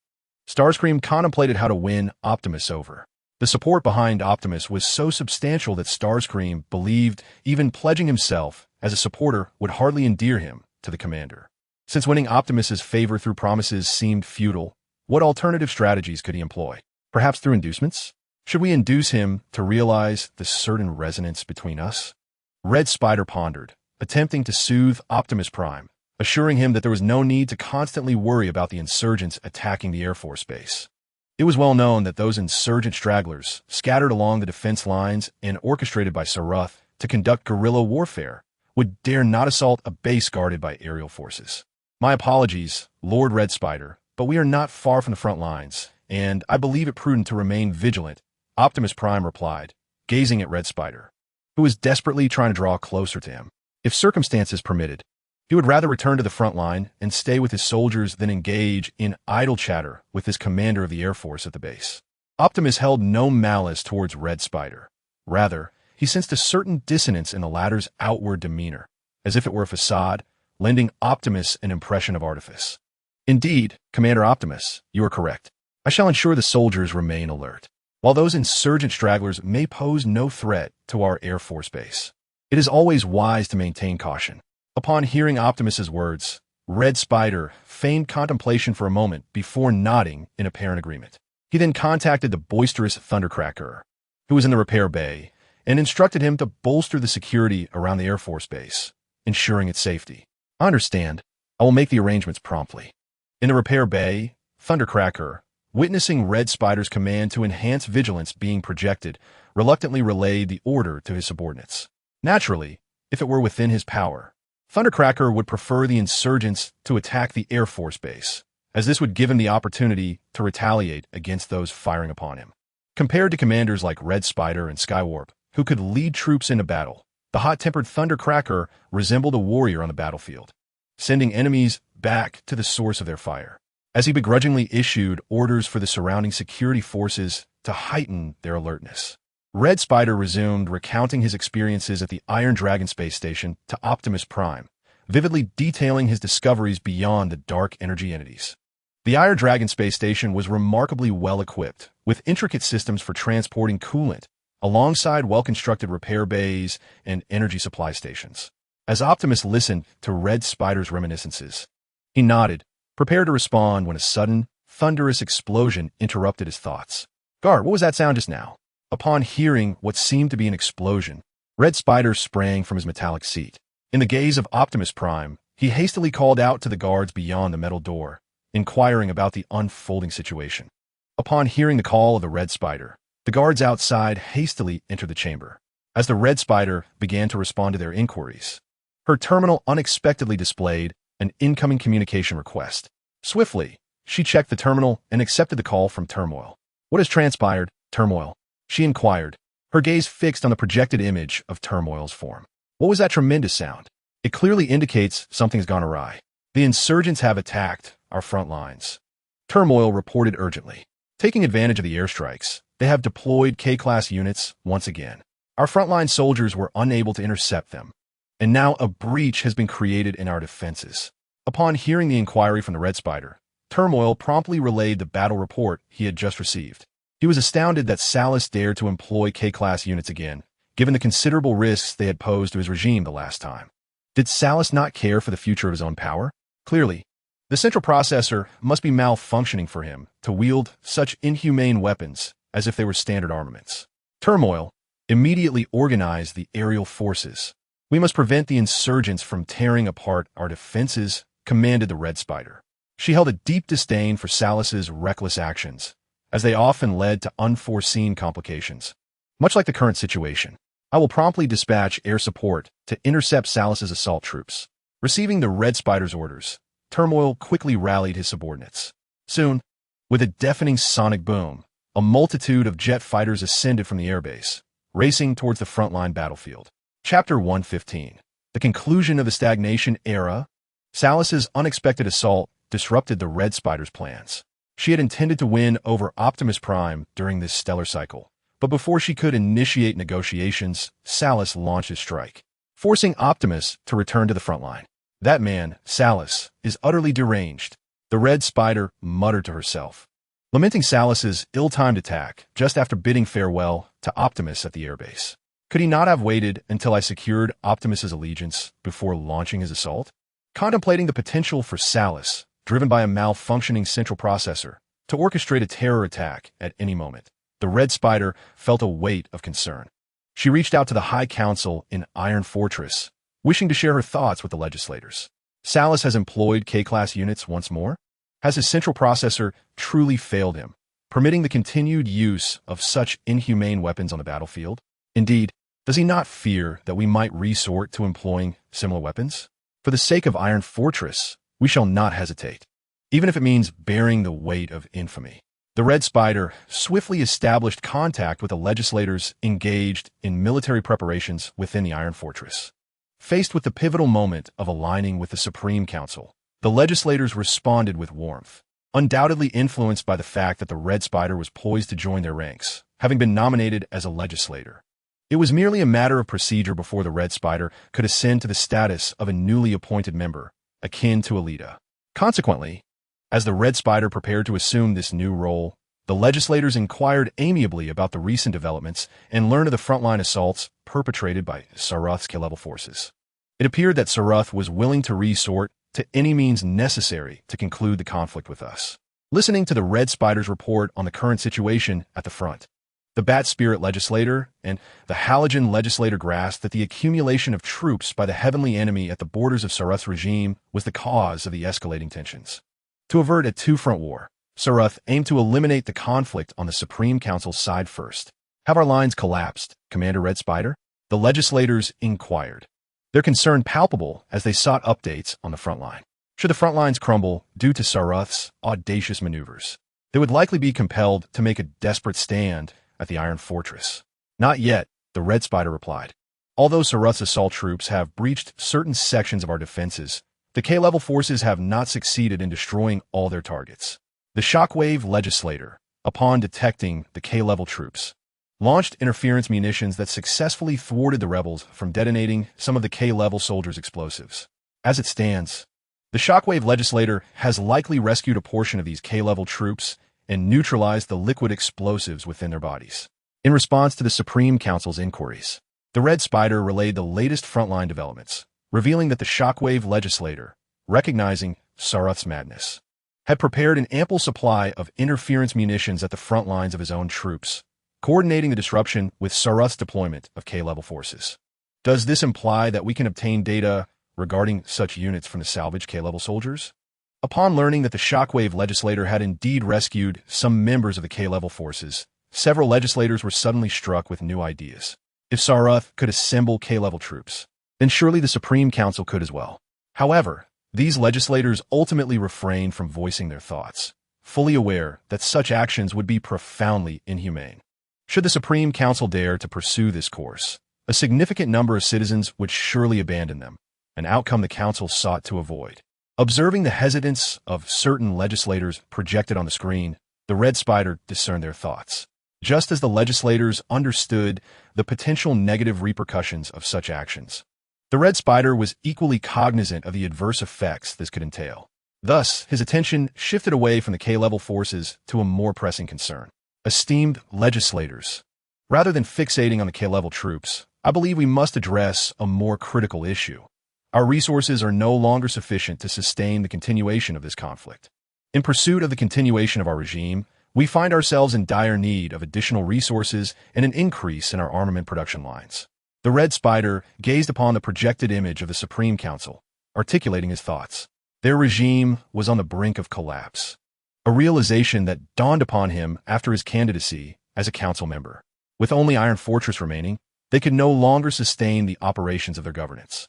Starscream contemplated how to win Optimus over. The support behind Optimus was so substantial that Starscream believed even pledging himself as a supporter would hardly endear him to the commander. Since winning Optimus's favor through promises seemed futile, what alternative strategies could he employ? Perhaps through inducements? Should we induce him to realize the certain resonance between us? Red Spider pondered, attempting to soothe Optimus Prime, assuring him that there was no need to constantly worry about the insurgents attacking the Air Force Base. It was well known that those insurgent stragglers, scattered along the defense lines and orchestrated by Saruth to conduct guerrilla warfare, would dare not assault a base guarded by aerial forces. My apologies, Lord Red Spider, but we are not far from the front lines, and I believe it prudent to remain vigilant, Optimus Prime replied, gazing at Red Spider, who was desperately trying to draw closer to him. If circumstances permitted, he would rather return to the front line and stay with his soldiers than engage in idle chatter with this commander of the Air Force at the base. Optimus held no malice towards Red Spider. Rather, he sensed a certain dissonance in the latter's outward demeanor, as if it were a facade, lending Optimus an impression of artifice. Indeed, Commander Optimus, you are correct. I shall ensure the soldiers remain alert. While those insurgent stragglers may pose no threat to our Air Force Base, it is always wise to maintain caution. Upon hearing Optimus's words, Red Spider feigned contemplation for a moment before nodding in apparent agreement. He then contacted the boisterous Thundercracker, who was in the repair bay, and instructed him to bolster the security around the Air Force Base, ensuring its safety. I understand. I will make the arrangements promptly. In the repair bay, Thundercracker, witnessing Red Spider's command to enhance vigilance being projected, reluctantly relayed the order to his subordinates. Naturally, if it were within his power, Thundercracker would prefer the insurgents to attack the Air Force Base, as this would give him the opportunity to retaliate against those firing upon him. Compared to commanders like Red Spider and Skywarp, who could lead troops into battle, the hot-tempered Thundercracker resembled a warrior on the battlefield, sending enemies back to the source of their fire, as he begrudgingly issued orders for the surrounding security forces to heighten their alertness. Red Spider resumed recounting his experiences at the Iron Dragon space station to Optimus Prime, vividly detailing his discoveries beyond the dark energy entities. The Iron Dragon space station was remarkably well equipped, with intricate systems for transporting coolant, alongside well-constructed repair bays and energy supply stations. As Optimus listened to Red Spider's reminiscences, he nodded, prepared to respond when a sudden, thunderous explosion interrupted his thoughts. Guard, what was that sound just now? Upon hearing what seemed to be an explosion, Red Spider sprang from his metallic seat. In the gaze of Optimus Prime, he hastily called out to the guards beyond the metal door, inquiring about the unfolding situation. Upon hearing the call of the Red Spider, the guards outside hastily entered the chamber. As the Red Spider began to respond to their inquiries, her terminal unexpectedly displayed an incoming communication request. Swiftly, she checked the terminal and accepted the call from Turmoil. "What has transpired, Turmoil?" she inquired, her gaze fixed on the projected image of Turmoil's form. "What was that tremendous sound? It clearly indicates something's gone awry. The insurgents have attacked our front lines." Turmoil reported urgently. "Taking advantage of the airstrikes, they have deployed K-class units once again. Our frontline soldiers were unable to intercept them, and now a breach has been created in our defenses." Upon hearing the inquiry from the Red Spider, Turmoil promptly relayed the battle report he had just received. He was astounded that Salus dared to employ K-class units again, given the considerable risks they had posed to his regime the last time. Did Salus not care for the future of his own power? Clearly, the central processor must be malfunctioning for him to wield such inhumane weapons as if they were standard armaments. Turmoil immediately organized the aerial forces. "We must prevent the insurgents from tearing apart our defenses," commanded the Red Spider. She held a deep disdain for Salus's reckless actions, as they often led to unforeseen complications. Much like the current situation, "I will promptly dispatch air support to intercept Salus's assault troops." Receiving the Red Spider's orders, Turmoil quickly rallied his subordinates. Soon, with a deafening sonic boom, a multitude of jet fighters ascended from the airbase, racing towards the frontline battlefield. Chapter 115. The conclusion of the stagnation era. Salus's unexpected assault disrupted the Red Spider's plans. She had intended to win over Optimus Prime during this stellar cycle, but before she could initiate negotiations, Salus launched his strike, forcing Optimus to return to the front line. "That man, Salus, is utterly deranged," the Red Spider muttered to herself, lamenting Salus's ill-timed attack just after bidding farewell to Optimus at the airbase. Could he not have waited until I secured Optimus's allegiance before launching his assault? Contemplating the potential for Salus, driven by a malfunctioning central processor, to orchestrate a terror attack at any moment, the Red Spider felt a weight of concern. She reached out to the High Council in Iron Fortress, wishing to share her thoughts with the legislators. Salus has employed K-class units once more? Has his central processor truly failed him, permitting the continued use of such inhumane weapons on the battlefield? Indeed, does he not fear that we might resort to employing similar weapons? For the sake of Iron Fortress, we shall not hesitate, even if it means bearing the weight of infamy. The Red Spider swiftly established contact with the legislators engaged in military preparations within the Iron Fortress. Faced with the pivotal moment of aligning with the Supreme Council, the legislators responded with warmth, undoubtedly influenced by the fact that the Red Spider was poised to join their ranks, having been nominated as a legislator. It was merely a matter of procedure before the Red Spider could ascend to the status of a newly appointed member, akin to a leader. Consequently, as the Red Spider prepared to assume this new role, the legislators inquired amiably about the recent developments and learned of the frontline assaults perpetrated by Saruth's K-level forces. It appeared that Saruth was willing to resort to any means necessary to conclude the conflict with us. Listening to the Red Spider's report on the current situation at the front, the Bat Spirit legislator and the Halogen legislator grasped that the accumulation of troops by the heavenly enemy at the borders of Saruth's regime was the cause of the escalating tensions. To avert a two-front war, Saruth aimed to eliminate the conflict on the Supreme Council's side first. "Have our lines collapsed, Commander Red Spider?" the legislators inquired, their concern palpable as they sought updates on the front line. Should the front lines crumble due to Saruth's audacious maneuvers, they would likely be compelled to make a desperate stand at the Iron Fortress. "Not yet," the Red Spider replied. "Although Saruth's assault troops have breached certain sections of our defenses, the K-level forces have not succeeded in destroying all their targets." The Shockwave legislator, upon detecting the K-level troops, launched interference munitions that successfully thwarted the rebels from detonating some of the K-level soldiers' explosives. As it stands, the Shockwave legislator has likely rescued a portion of these K-level troops and neutralized the liquid explosives within their bodies. In response to the Supreme Council's inquiries, the Red Spider relayed the latest frontline developments, revealing that the Shockwave legislator, recognizing Saruth's madness, had prepared an ample supply of interference munitions at the front lines of his own troops, coordinating the disruption with Saruth's deployment of K-level forces. Does this imply that we can obtain data regarding such units from the salvaged K-level soldiers? Upon learning that the Shockwave legislator had indeed rescued some members of the K-level forces, several legislators were suddenly struck with new ideas. If Saruth could assemble K-level troops, then surely the Supreme Council could as well. However, These legislators ultimately refrained from voicing their thoughts, fully aware that such actions would be profoundly inhumane. Should the Supreme Council dare to pursue this course, a significant number of citizens would surely abandon them, an outcome the Council sought to avoid. Observing the hesitance of certain legislators projected on the screen, the Red Spider discerned their thoughts. Just as the legislators understood the potential negative repercussions of such actions, the Red Spider was equally cognizant of the adverse effects this could entail. Thus, his attention shifted away from the K-level forces to a more pressing concern. Esteemed legislators, rather than fixating on the K-level troops, I believe we must address a more critical issue. Our resources are no longer sufficient to sustain the continuation of this conflict. In pursuit of the continuation of our regime, we find ourselves in dire need of additional resources and an increase in our armament production lines. The Red Spider gazed upon the projected image of the Supreme Council, articulating his thoughts. Their regime was on the brink of collapse, a realization that dawned upon him after his candidacy as a council member. With only Iron Fortress remaining, they could no longer sustain the operations of their governance.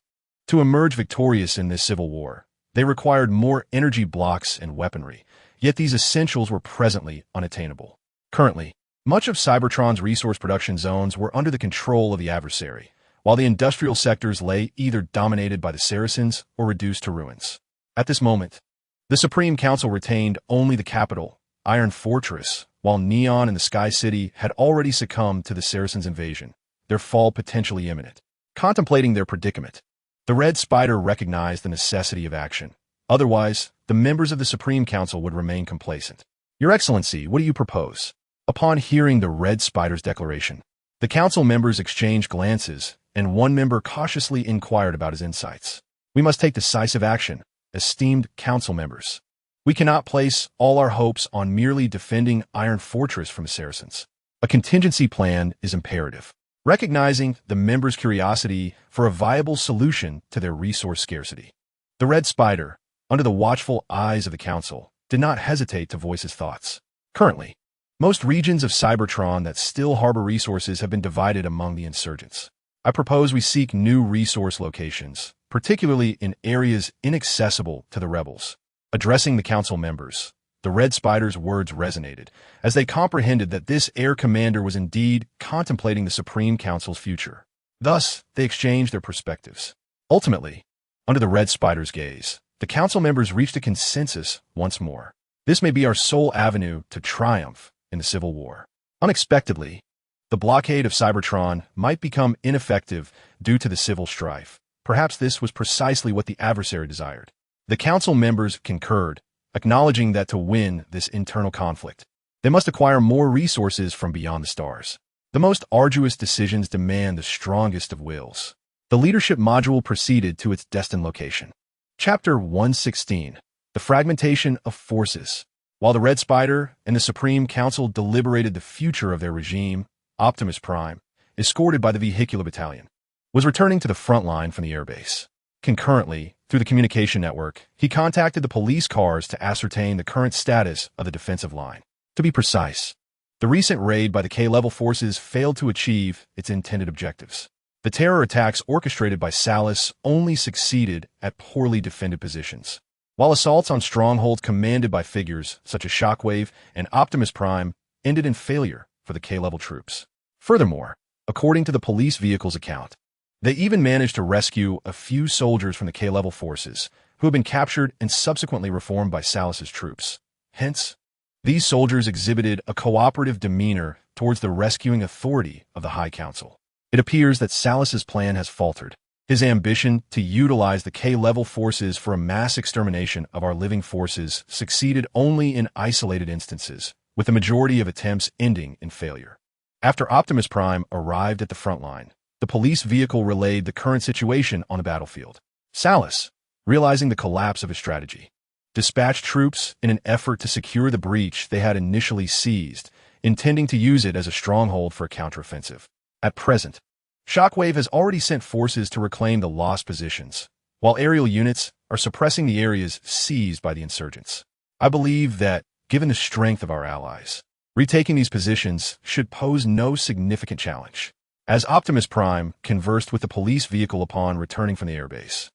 To emerge victorious in this civil war, they required more energy blocks and weaponry, yet these essentials were presently unattainable. Currently, much of Cybertron's resource production zones were under the control of the adversary, while the industrial sectors lay either dominated by the Saracens or reduced to ruins. At this moment, the Supreme Council retained only the capital, Iron Fortress, while Neon and the Sky City had already succumbed to the Saracens' invasion, their fall potentially imminent. Contemplating their predicament, the Red Spider recognized the necessity of action. Otherwise, the members of the Supreme Council would remain complacent. Your Excellency, what do you propose? Upon hearing the Red Spider's declaration, the council members exchanged glances, and one member cautiously inquired about his insights. We must take decisive action, esteemed council members. We cannot place all our hopes on merely defending Iron Fortress from the Saracens. A contingency plan is imperative. Recognizing the members' curiosity for a viable solution to their resource scarcity, the Red Spider, under the watchful eyes of the council, did not hesitate to voice his thoughts. Currently, most regions of Cybertron that still harbor resources have been divided among the insurgents. I propose we seek new resource locations, particularly in areas inaccessible to the rebels. Addressing the council members, the Red Spider's words resonated, as they comprehended that this air commander was indeed contemplating the Supreme Council's future. Thus, they exchanged their perspectives. Ultimately, under the Red Spider's gaze, the council members reached a consensus once more. This may be our sole avenue to triumph in the Civil War. Unexpectedly, the blockade of Cybertron might become ineffective due to the civil strife. Perhaps this was precisely what the adversary desired. The council members concurred, acknowledging that to win this internal conflict, they must acquire more resources from beyond the stars. The most arduous decisions demand the strongest of wills. The leadership module proceeded to its destined location. Chapter 116, The Fragmentation of Forces. While the Red Spider and the Supreme Council deliberated the future of their regime, Optimus Prime, escorted by the Vehicular Battalion, was returning to the front line from the airbase. Concurrently, through the communication network, he contacted the police cars to ascertain the current status of the defensive line. To be precise, the recent raid by the K-level forces failed to achieve its intended objectives. The terror attacks orchestrated by Salus only succeeded at poorly defended positions, while assaults on strongholds commanded by figures such as Shockwave and Optimus Prime ended in failure for the K-level troops. Furthermore, according to the police vehicle's account, they even managed to rescue a few soldiers from the K-level forces who had been captured and subsequently reformed by Salus's troops. Hence, these soldiers exhibited a cooperative demeanor towards the rescuing authority of the High Council. It appears that Salus's plan has faltered. His ambition to utilize the K-level forces for a mass extermination of our living forces succeeded only in isolated instances, with the majority of attempts ending in failure. After Optimus Prime arrived at the front line, the police vehicle relayed the current situation on the battlefield. Salus, realizing the collapse of his strategy, dispatched troops in an effort to secure the breach they had initially seized, intending to use it as a stronghold for a counteroffensive. At present, Shockwave has already sent forces to reclaim the lost positions, while aerial units are suppressing the areas seized by the insurgents. I believe that, given the strength of our allies, retaking these positions should pose no significant challenge. As Optimus Prime conversed with the police vehicle upon returning from the airbase,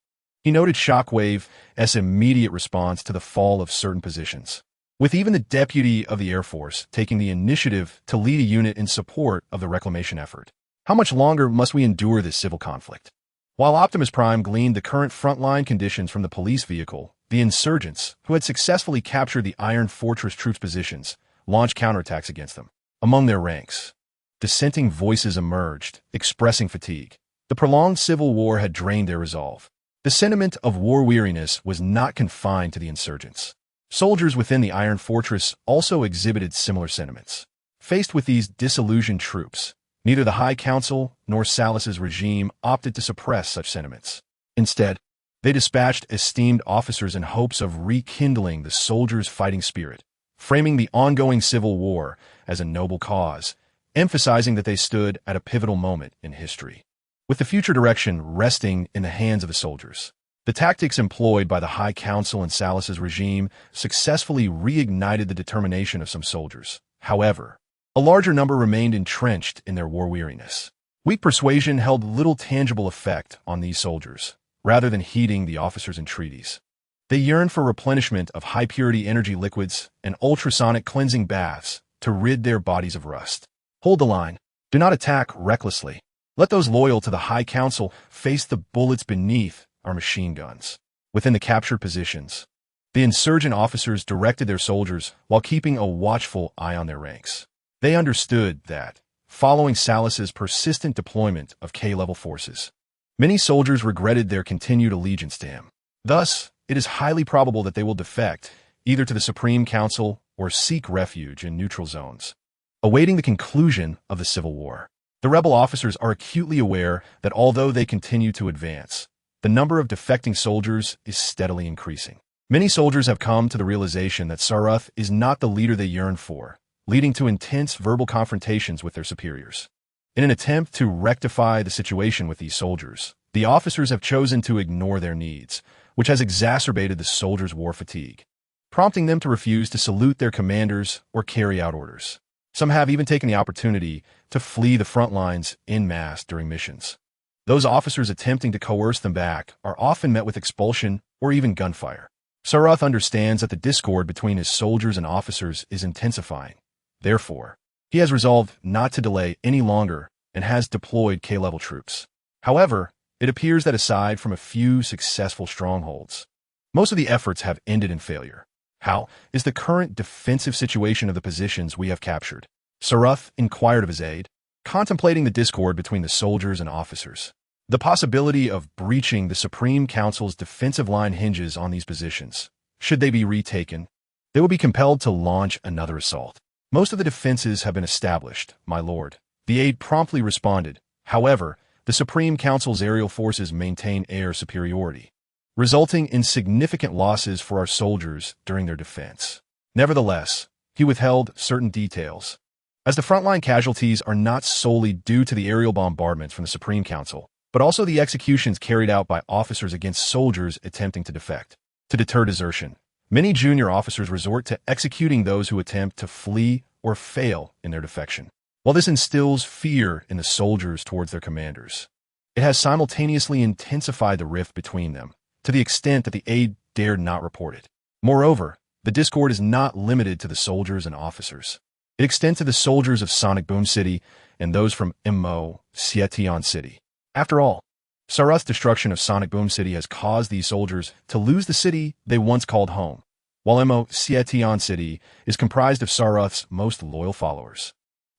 He noted Shockwave's immediate response to the fall of certain positions, with even the deputy of the Air Force taking the initiative to lead a unit in support of the reclamation effort. How much longer must we endure this civil conflict? While Optimus Prime gleaned the current frontline conditions from the police vehicle, the insurgents, who had successfully captured the Iron Fortress troops' positions, launched counterattacks against them. Among their ranks, dissenting voices emerged, expressing fatigue. The prolonged civil war had drained their resolve. The sentiment of war weariness was not confined to the insurgents. Soldiers within the Iron Fortress also exhibited similar sentiments. Faced with these disillusioned troops, neither the High Council nor Salus's regime opted to suppress such sentiments. Instead, they dispatched esteemed officers in hopes of rekindling the soldiers' fighting spirit, framing the ongoing civil war as a noble cause, emphasizing that they stood at a pivotal moment in history. With the future direction resting in the hands of the soldiers, the tactics employed by the High Council and Salus's regime successfully reignited the determination of some soldiers. However, a larger number remained entrenched in their war weariness. Weak persuasion held little tangible effect on these soldiers, rather than heeding the officers' entreaties. They yearned for replenishment of high-purity energy liquids and ultrasonic cleansing baths to rid their bodies of rust. Hold the line. Do not attack recklessly. Let those loyal to the High Council face the bullets beneath our machine guns. Within the captured positions, the insurgent officers directed their soldiers while keeping a watchful eye on their ranks. They understood that, following Salus's persistent deployment of K-level forces, many soldiers regretted their continued allegiance to him. Thus, it is highly probable that they will defect either to the Supreme Council or seek refuge in neutral zones. Awaiting the conclusion of the Civil War, the rebel officers are acutely aware that although they continue to advance, the number of defecting soldiers is steadily increasing. Many soldiers have come to the realization that Saruth is not the leader they yearn for, leading to intense verbal confrontations with their superiors. In an attempt to rectify the situation with these soldiers, the officers have chosen to ignore their needs, which has exacerbated the soldiers' war fatigue, prompting them to refuse to salute their commanders or carry out orders. Some have even taken the opportunity to flee the front lines en masse during missions. Those officers attempting to coerce them back are often met with expulsion or even gunfire. Saruth understands that the discord between his soldiers and officers is intensifying. Therefore, he has resolved not to delay any longer and has deployed K-level troops. However, it appears that aside from a few successful strongholds, most of the efforts have ended in failure. How is the current defensive situation of the positions we have captured? Saruth inquired of his aide, contemplating the discord between the soldiers and officers. The possibility of breaching the Supreme Council's defensive line hinges on these positions. Should they be retaken, they will be compelled to launch another assault. Most of the defenses have been established, my lord. The aide promptly responded. However, the Supreme Council's aerial forces maintain air superiority, resulting in significant losses for our soldiers during their defense. Nevertheless, he withheld certain details, as the frontline casualties are not solely due to the aerial bombardments from the Supreme Council, but also the executions carried out by officers against soldiers attempting to defect. To deter desertion, many junior officers resort to executing those who attempt to flee or fail in their defection. While this instills fear in the soldiers towards their commanders, it has simultaneously intensified the rift between them, to the extent that the aide dared not report it. Moreover, the discord is not limited to the soldiers and officers. It extends to the soldiers of Sonic Boom City and those from MO Sietion City. After all, Saruth's destruction of Sonic Boom City has caused these soldiers to lose the city they once called home, while MO Sietion City is comprised of Saruth's most loyal followers.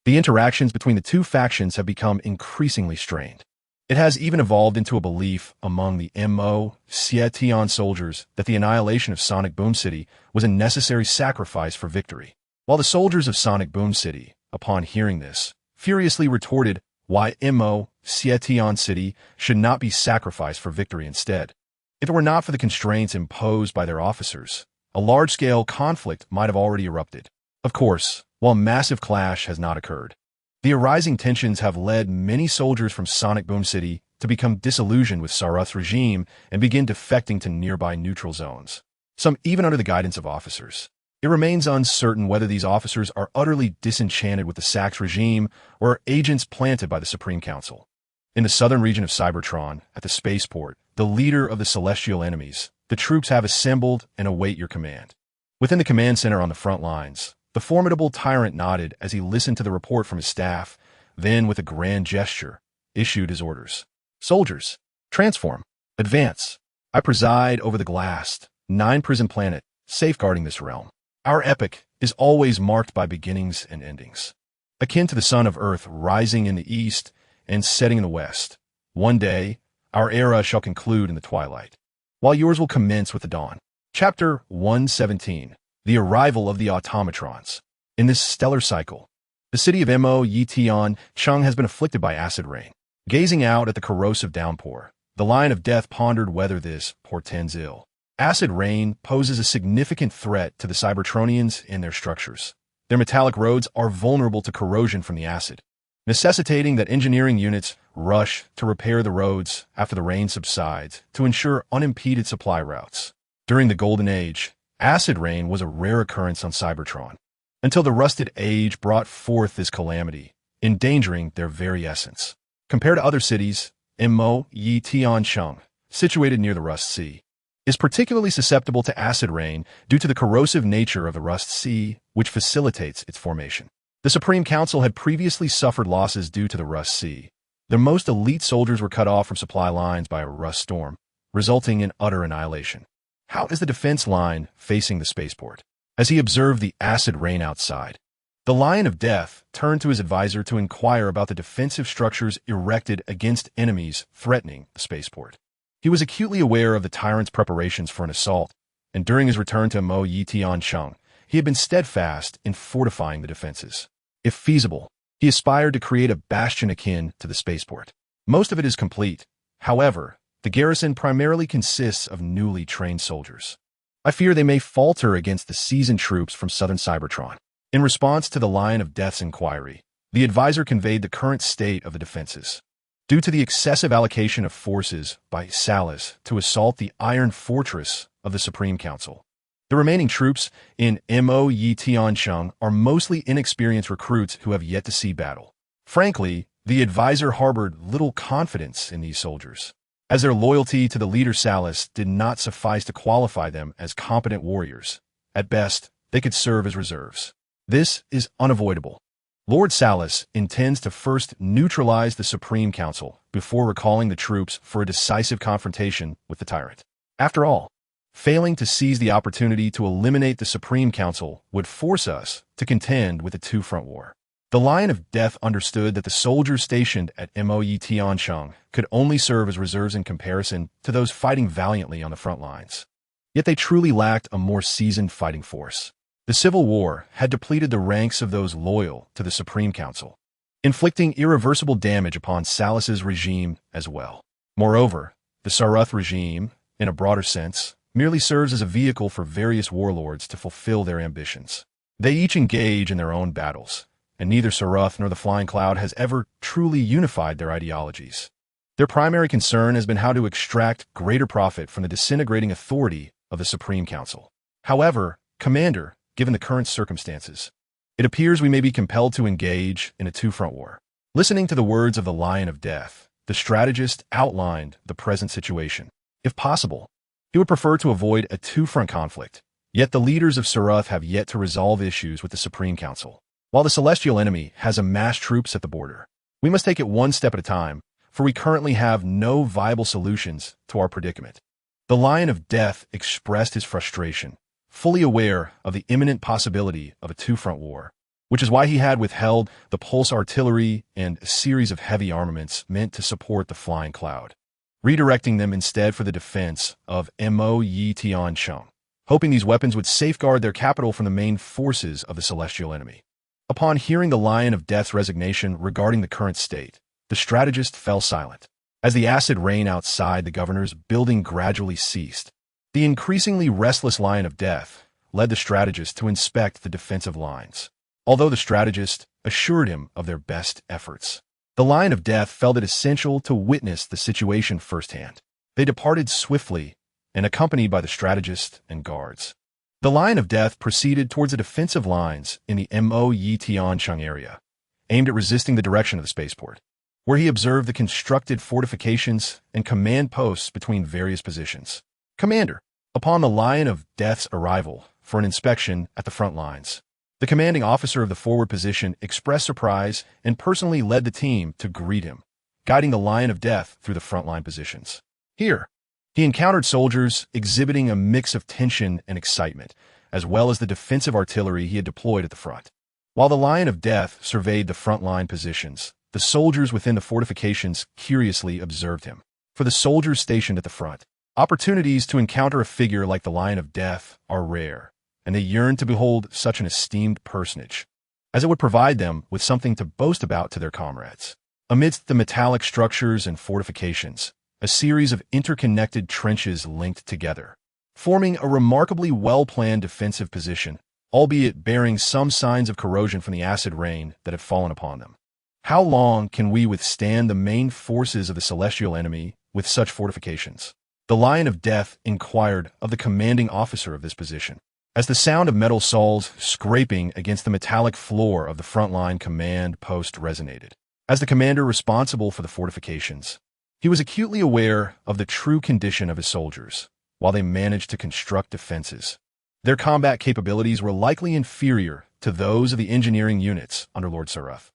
The interactions between the two factions have become increasingly strained. It has even evolved into a belief among the MO Sietion soldiers that the annihilation of Sonic Boom City was a necessary sacrifice for victory. While the soldiers of Sonic Boom City, upon hearing this, furiously retorted why MO Sietion City should not be sacrificed for victory instead. If it were not for the constraints imposed by their officers, a large-scale conflict might have already erupted. Of course, while massive clash has not occurred, the arising tensions have led many soldiers from Sonic Boom City to become disillusioned with Saruth's regime and begin defecting to nearby neutral zones, some even under the guidance of officers. It remains uncertain whether these officers are utterly disenchanted with the Sax regime or are agents planted by the Supreme Council. In the southern region of Cybertron, at the spaceport, the leader of the celestial enemies, the troops have assembled and await your command. Within the command center on the front lines, the formidable tyrant nodded as he listened to the report from his staff, then with a grand gesture, issued his orders. Soldiers, transform, advance. I preside over the glassed, 9-prison planet, safeguarding this realm. Our epic is always marked by beginnings and endings. Akin to the sun of Earth rising in the east and setting in the west, one day, our era shall conclude in the twilight, while yours will commence with the dawn. Chapter 117. The Arrival of the Automatrons. In this stellar cycle, the city of Mo Yition Chung has been afflicted by acid rain. Gazing out at the corrosive downpour, the Lion of Death pondered whether this portends ill. Acid rain poses a significant threat to the Cybertronians and their structures. Their metallic roads are vulnerable to corrosion from the acid, necessitating that engineering units rush to repair the roads after the rain subsides to ensure unimpeded supply routes. During the Golden Age, acid rain was a rare occurrence on Cybertron, until the Rusted Age brought forth this calamity, endangering their very essence. Compared to other cities, Mo Yition Chung, situated near the Rust Sea, is particularly susceptible to acid rain due to the corrosive nature of the Rust Sea, which facilitates its formation. The Supreme Council had previously suffered losses due to the Rust Sea. Their most elite soldiers were cut off from supply lines by a rust storm, resulting in utter annihilation. How is the defense line facing the spaceport? As he observed the acid rain outside, the Lion of Death turned to his advisor to inquire about the defensive structures erected against enemies threatening the spaceport. He was acutely aware of the tyrant's preparations for an assault, and during his return to Mo Yition Chung, he had been steadfast in fortifying the defenses. If feasible, he aspired to create a bastion akin to the spaceport. Most of it is complete. However, the garrison primarily consists of newly trained soldiers. I fear they may falter against the seasoned troops from southern Cybertron. In response to the Lion of Death's inquiry, the advisor conveyed the current state of the defenses. Due to the excessive allocation of forces by Salus to assault the Iron Fortress of the Supreme Council, the remaining troops in Mo Yition Chung are mostly inexperienced recruits who have yet to see battle. Frankly, the advisor harbored little confidence in these soldiers, as their loyalty to the leader Salus did not suffice to qualify them as competent warriors. At best, they could serve as reserves. This is unavoidable. Lord Salus intends to first neutralize the Supreme Council before recalling the troops for a decisive confrontation with the tyrant. After all, failing to seize the opportunity to eliminate the Supreme Council would force us to contend with a two-front war. The Lion of Death understood that the soldiers stationed at Mo Yition Chung could only serve as reserves in comparison to those fighting valiantly on the front lines. Yet they truly lacked a more seasoned fighting force. The Civil War had depleted the ranks of those loyal to the Supreme Council, inflicting irreversible damage upon Salus's regime as well. Moreover, the Saruth regime, in a broader sense, merely serves as a vehicle for various warlords to fulfill their ambitions. They each engage in their own battles, and neither Saruth nor the Flying Cloud has ever truly unified their ideologies. Their primary concern has been how to extract greater profit from the disintegrating authority of the Supreme Council. However, Commander, given the current circumstances, it appears we may be compelled to engage in a two-front war. Listening to the words of the Lion of Death, the strategist outlined the present situation. If possible, he would prefer to avoid a two-front conflict, yet the leaders of Saruth have yet to resolve issues with the Supreme Council. While the celestial enemy has amassed troops at the border, we must take it one step at a time, for we currently have no viable solutions to our predicament. The Lion of Death expressed his frustration, fully aware of the imminent possibility of a two-front war, which is why he had withheld the pulse artillery and a series of heavy armaments meant to support the Flying Cloud, redirecting them instead for the defense of Mo Yition Chung, hoping these weapons would safeguard their capital from the main forces of the celestial enemy. Upon hearing the Lion of Death's resignation regarding the current state, the strategist fell silent. As the acid rain outside the governor's building gradually ceased, the increasingly restless Lion of Death led the strategist to inspect the defensive lines. Although the strategist assured him of their best efforts, the Lion of Death felt it essential to witness the situation firsthand. They departed swiftly and accompanied by the strategist and guards. The Lion of Death proceeded towards the defensive lines in the Mo Yition Chung area, aimed at resisting the direction of the spaceport. where he observed the constructed fortifications and command posts between various positions. Commander, upon the Lion of Death's arrival for an inspection at the front lines, the commanding officer of the forward position expressed surprise and personally led the team to greet him, guiding the Lion of Death through the frontline positions. Here, he encountered soldiers exhibiting a mix of tension and excitement, as well as the defensive artillery he had deployed at the front. While the Lion of Death surveyed the frontline positions, the soldiers within the fortifications curiously observed him. For the soldiers stationed at the front, opportunities to encounter a figure like the Lion of Death are rare, and they yearned to behold such an esteemed personage, as it would provide them with something to boast about to their comrades. Amidst the metallic structures and fortifications, a series of interconnected trenches linked together, forming a remarkably well-planned defensive position, albeit bearing some signs of corrosion from the acid rain that had fallen upon them. How long can we withstand the main forces of the celestial enemy with such fortifications? The Lion of Death inquired of the commanding officer of this position, as the sound of metal soles scraping against the metallic floor of the frontline command post resonated. As the commander responsible for the fortifications, he was acutely aware of the true condition of his soldiers. While they managed to construct defenses, their combat capabilities were likely inferior to those of the engineering units under Lord Saruth.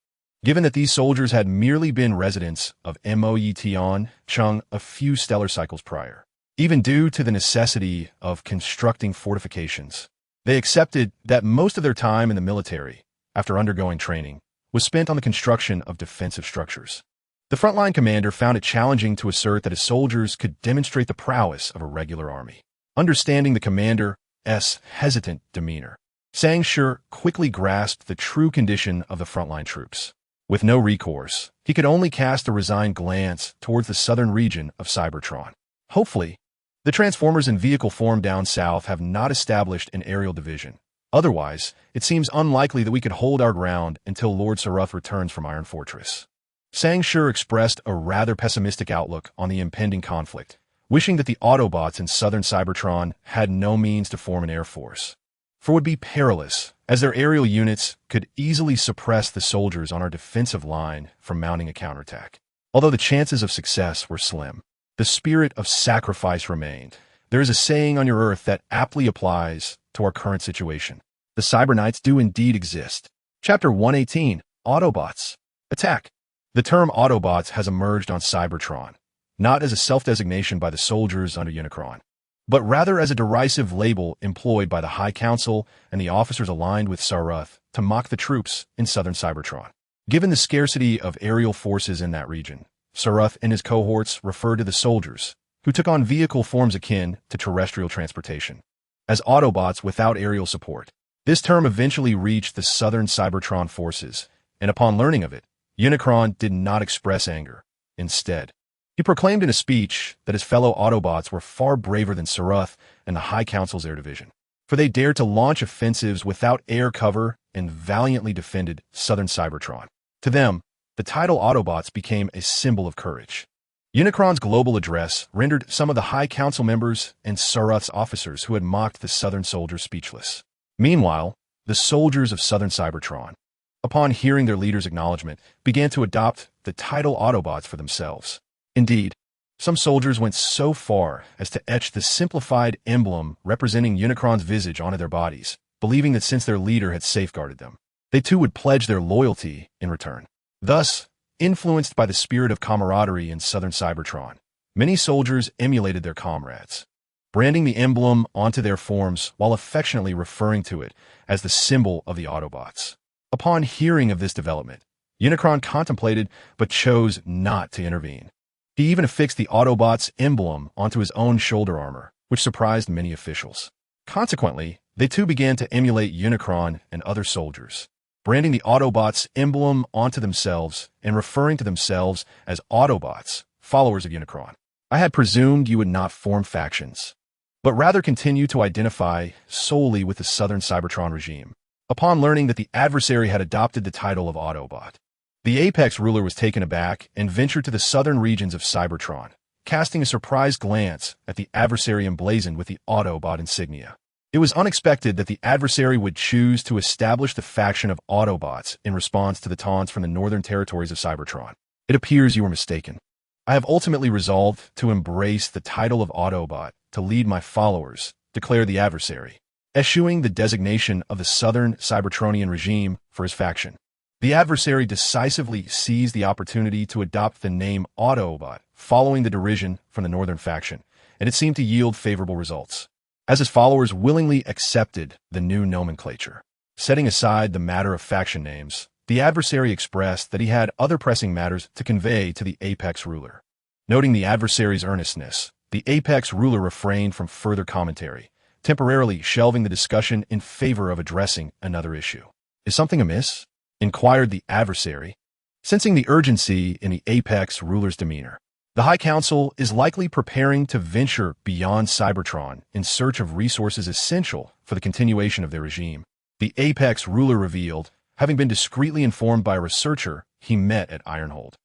Given that these soldiers had merely been residents of Moetion Chung a few stellar cycles prior, even due to the necessity of constructing fortifications, they accepted that most of their time in the military, after undergoing training, was spent on the construction of defensive structures. The frontline commander found it challenging to assert that his soldiers could demonstrate the prowess of a regular army. Understanding the commander's hesitant demeanor, Sang-Shur quickly grasped the true condition of the frontline troops. With no recourse, he could only cast a resigned glance towards the southern region of Cybertron. Hopefully, the Transformers in vehicle form down south have not established an aerial division. Otherwise, it seems unlikely that we could hold our ground until Lord Saruth returns from Iron Fortress. Sang-Shur expressed a rather pessimistic outlook on the impending conflict, wishing that the Autobots in southern Cybertron had no means to form an air force. For it would be perilous, as their aerial units could easily suppress the soldiers on our defensive line from mounting a counterattack. Although the chances of success were slim, the spirit of sacrifice remained. There is a saying on your Earth that aptly applies to our current situation. The Cyberknights do indeed exist. Chapter 118, Autobots. Attack. The term Autobots has emerged on Cybertron, not as a self-designation by the soldiers under Unicron, but rather as a derisive label employed by the High Council and the officers aligned with Saruth to mock the troops in southern Cybertron. Given the scarcity of aerial forces in that region, Saruth and his cohorts referred to the soldiers, who took on vehicle forms akin to terrestrial transportation, as Autobots without aerial support. This term eventually reached the southern Cybertron forces, and upon learning of it, Unicron did not express anger. Instead, he proclaimed in a speech that his fellow Autobots were far braver than Saruth and the High Council's air division, for they dared to launch offensives without air cover and valiantly defended southern Cybertron. To them, the title Autobots became a symbol of courage. Unicron's global address rendered some of the High Council members and Saruth's officers who had mocked the southern soldiers speechless. Meanwhile, the soldiers of southern Cybertron, upon hearing their leader's acknowledgement, began to adopt the title Autobots for themselves. Indeed, some soldiers went so far as to etch the simplified emblem representing Unicron's visage onto their bodies, believing that since their leader had safeguarded them, they too would pledge their loyalty in return. Thus, influenced by the spirit of camaraderie in southern Cybertron, many soldiers emulated their comrades, branding the emblem onto their forms while affectionately referring to it as the symbol of the Autobots. Upon hearing of this development, Unicron contemplated but chose not to intervene. He even affixed the Autobots' emblem onto his own shoulder armor, which surprised many officials. Consequently, they too began to emulate Unicron and other soldiers, branding the Autobots' emblem onto themselves and referring to themselves as Autobots, followers of Unicron. I had presumed you would not form factions, but rather continue to identify solely with the southern Cybertron regime. Upon learning that the adversary had adopted the title of Autobot, the Apex ruler was taken aback and ventured to the southern regions of Cybertron, casting a surprised glance at the adversary emblazoned with the Autobot insignia. It was unexpected that the adversary would choose to establish the faction of Autobots in response to the taunts from the northern territories of Cybertron. It appears you were mistaken. I have ultimately resolved to embrace the title of Autobot to lead my followers, declared the adversary, eschewing the designation of the Southern Cybertronian regime for his faction. The adversary decisively seized the opportunity to adopt the name Autobot, following the derision from the Northern faction, and it seemed to yield favorable results, as his followers willingly accepted the new nomenclature. Setting aside the matter of faction names, the adversary expressed that he had other pressing matters to convey to the Apex ruler. Noting the adversary's earnestness, the Apex ruler refrained from further commentary, temporarily shelving the discussion in favor of addressing another issue. Is something amiss? Inquired the adversary, sensing the urgency in the Apex ruler's demeanor. The High Council is likely preparing to venture beyond Cybertron in search of resources essential for the continuation of their regime, the Apex ruler revealed, having been discreetly informed by a researcher he met at Ironhold.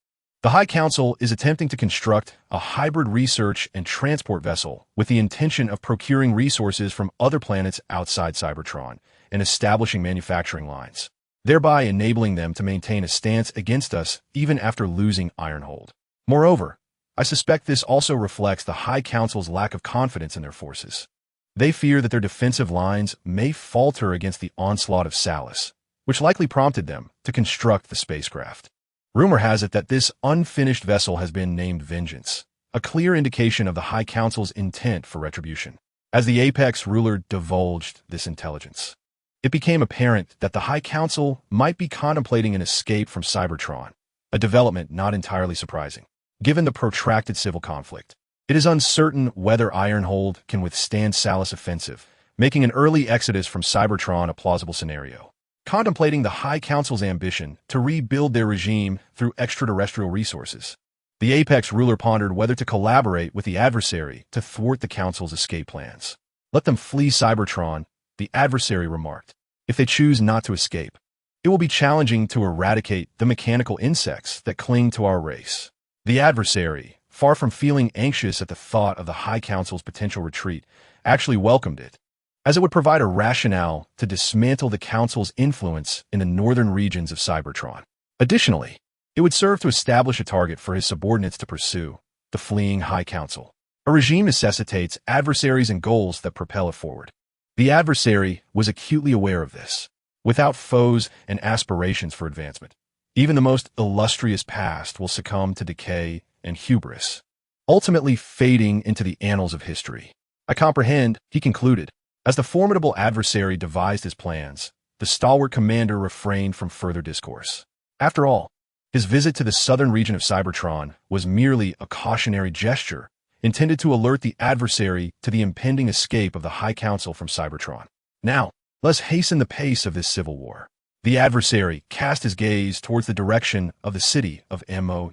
The High Council is attempting to construct a hybrid research and transport vessel with the intention of procuring resources from other planets outside Cybertron and establishing manufacturing lines, thereby enabling them to maintain a stance against us even after losing Ironhold. Moreover, I suspect this also reflects the High Council's lack of confidence in their forces. They fear that their defensive lines may falter against the onslaught of Salus, which likely prompted them to construct the spacecraft. Rumor has it that this unfinished vessel has been named Vengeance, a clear indication of the High Council's intent for retribution. As the Apex ruler divulged this intelligence, it became apparent that the High Council might be contemplating an escape from Cybertron, a development not entirely surprising. Given the protracted civil conflict, it is uncertain whether Ironhold can withstand Salus' offensive, making an early exodus from Cybertron a plausible scenario. Contemplating the High Council's ambition to rebuild their regime through extraterrestrial resources, the Apex ruler pondered whether to collaborate with the adversary to thwart the Council's escape plans. Let them flee Cybertron, the adversary remarked. If they choose not to escape, it will be challenging to eradicate the mechanical insects that cling to our race. The adversary, far from feeling anxious at the thought of the High Council's potential retreat, actually welcomed it, as it would provide a rationale to dismantle the Council's influence in the northern regions of Cybertron. Additionally, it would serve to establish a target for his subordinates to pursue, the fleeing High Council. A regime necessitates adversaries and goals that propel it forward. The adversary was acutely aware of this. Without foes and aspirations for advancement, even the most illustrious past will succumb to decay and hubris, ultimately fading into the annals of history. I comprehend, he concluded. As the formidable adversary devised his plans, the stalwart commander refrained from further discourse. After all, his visit to the southern region of Cybertron was merely a cautionary gesture intended to alert the adversary to the impending escape of the High Council from Cybertron. Now, let's hasten the pace of this civil war. The adversary cast his gaze towards the direction of the city of Moe,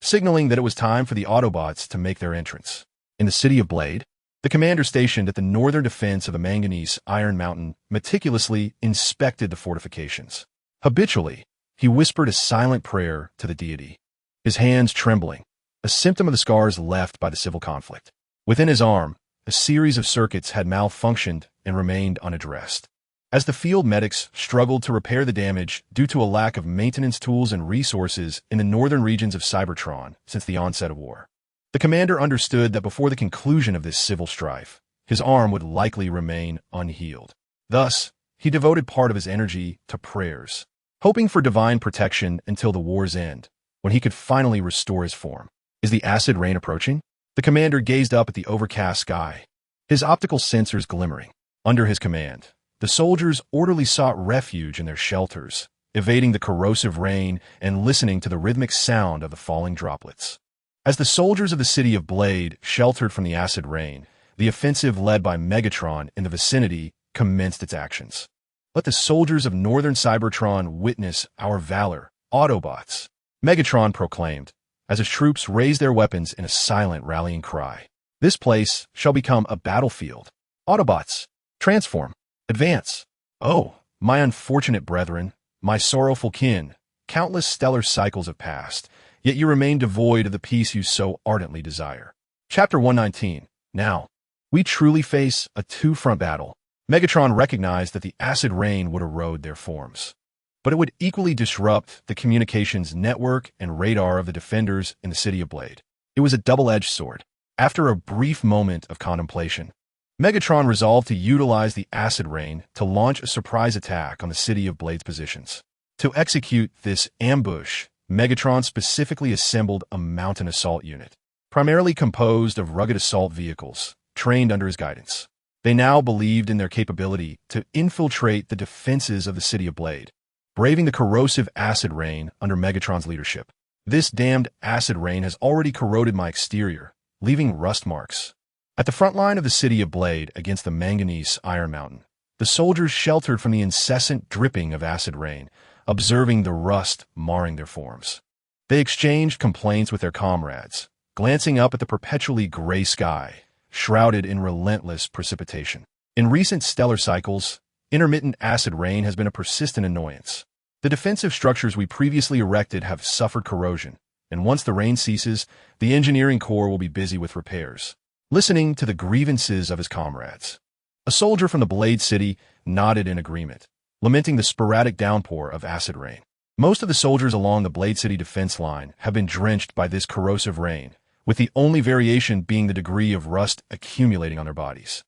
signaling that it was time for the Autobots to make their entrance. In the city of Blade, the commander stationed at the northern defense of the manganese Iron Mountain meticulously inspected the fortifications. Habitually, he whispered a silent prayer to the deity, his hands trembling, a symptom of the scars left by the civil conflict. Within his arm, a series of circuits had malfunctioned and remained unaddressed. As the field medics struggled to repair the damage due to a lack of maintenance tools and resources in the northern regions of Cybertron since the onset of war, the commander understood that before the conclusion of this civil strife, his arm would likely remain unhealed. Thus, he devoted part of his energy to prayers, hoping for divine protection until the war's end, when he could finally restore his form. Is the acid rain approaching? The commander gazed up at the overcast sky, his optical sensors glimmering. Under his command, the soldiers orderly sought refuge in their shelters, evading the corrosive rain and listening to the rhythmic sound of the falling droplets. As the soldiers of the city of Blade sheltered from the acid rain, the offensive led by Megatron in the vicinity commenced its actions. Let the soldiers of northern Cybertron witness our valor, Autobots, Megatron proclaimed, as his troops raised their weapons in a silent rallying cry. This place shall become a battlefield. Autobots, transform. Advance. Oh, my unfortunate brethren, my sorrowful kin, countless stellar cycles have passed, yet you remain devoid of the peace you so ardently desire. Chapter 119. Now, we truly face a two-front battle. Megatron recognized that the acid rain would erode their forms. but it would equally disrupt the communications network and radar of the defenders in the city of Blade. It was a double-edged sword. After a brief moment of contemplation, Megatron resolved to utilize the acid rain to launch a surprise attack on the city of Blade's positions. To execute this ambush, Megatron specifically assembled a mountain assault unit, primarily composed of rugged assault vehicles, trained under his guidance. They now believed in their capability to infiltrate the defenses of the city of Blade, braving the corrosive acid rain under Megatron's leadership. This damned acid rain has already corroded my exterior, leaving rust marks. At the front line of the city of Blade against the manganese Iron Mountain, the soldiers sheltered from the incessant dripping of acid rain, observing the rust marring their forms. They exchanged complaints with their comrades, glancing up at the perpetually gray sky, shrouded in relentless precipitation. In recent stellar cycles, intermittent acid rain has been a persistent annoyance. The defensive structures we previously erected have suffered corrosion, and once the rain ceases, the engineering corps will be busy with repairs. Listening to the grievances of his comrades, a soldier from the Blade City nodded in agreement, lamenting the sporadic downpour of acid rain. Most of the soldiers along the Blade City defense line have been drenched by this corrosive rain, with the only variation being the degree of rust accumulating on their bodies.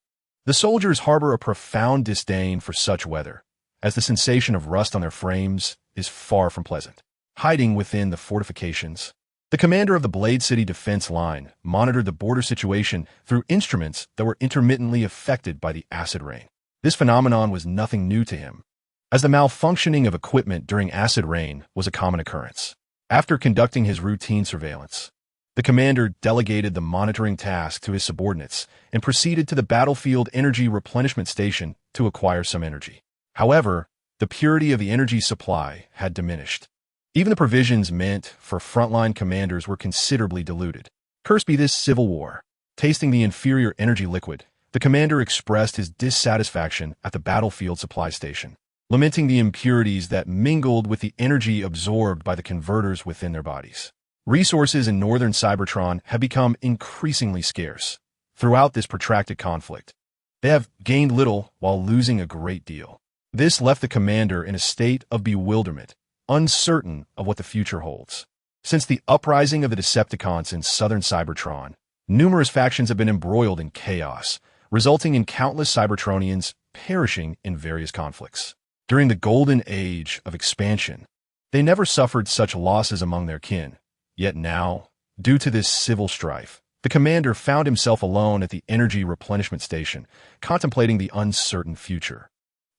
The soldiers harbor a profound disdain for such weather, as the sensation of rust on their frames is far from pleasant. Hiding within the fortifications, the commander of the Blade City defense line monitored the border situation through instruments that were intermittently affected by the acid rain. This phenomenon was nothing new to him, as the malfunctioning of equipment during acid rain was a common occurrence. After conducting his routine surveillance, the commander delegated the monitoring task to his subordinates and proceeded to the battlefield energy replenishment station to acquire some energy. However, the purity of the energy supply had diminished. Even the provisions meant for frontline commanders were considerably diluted. Cursed be this civil war. Tasting the inferior energy liquid, the commander expressed his dissatisfaction at the battlefield supply station, lamenting the impurities that mingled with the energy absorbed by the converters within their bodies. Resources in northern Cybertron have become increasingly scarce. Throughout this protracted conflict, they have gained little while losing a great deal. This left the commander in a state of bewilderment, uncertain of what the future holds. Since the uprising of the Decepticons in southern Cybertron, numerous factions have been embroiled in chaos, resulting in countless Cybertronians perishing in various conflicts. During the Golden Age of Expansion, they never suffered such losses among their kin. Yet now, due to this civil strife, the commander found himself alone at the energy replenishment station, contemplating the uncertain future.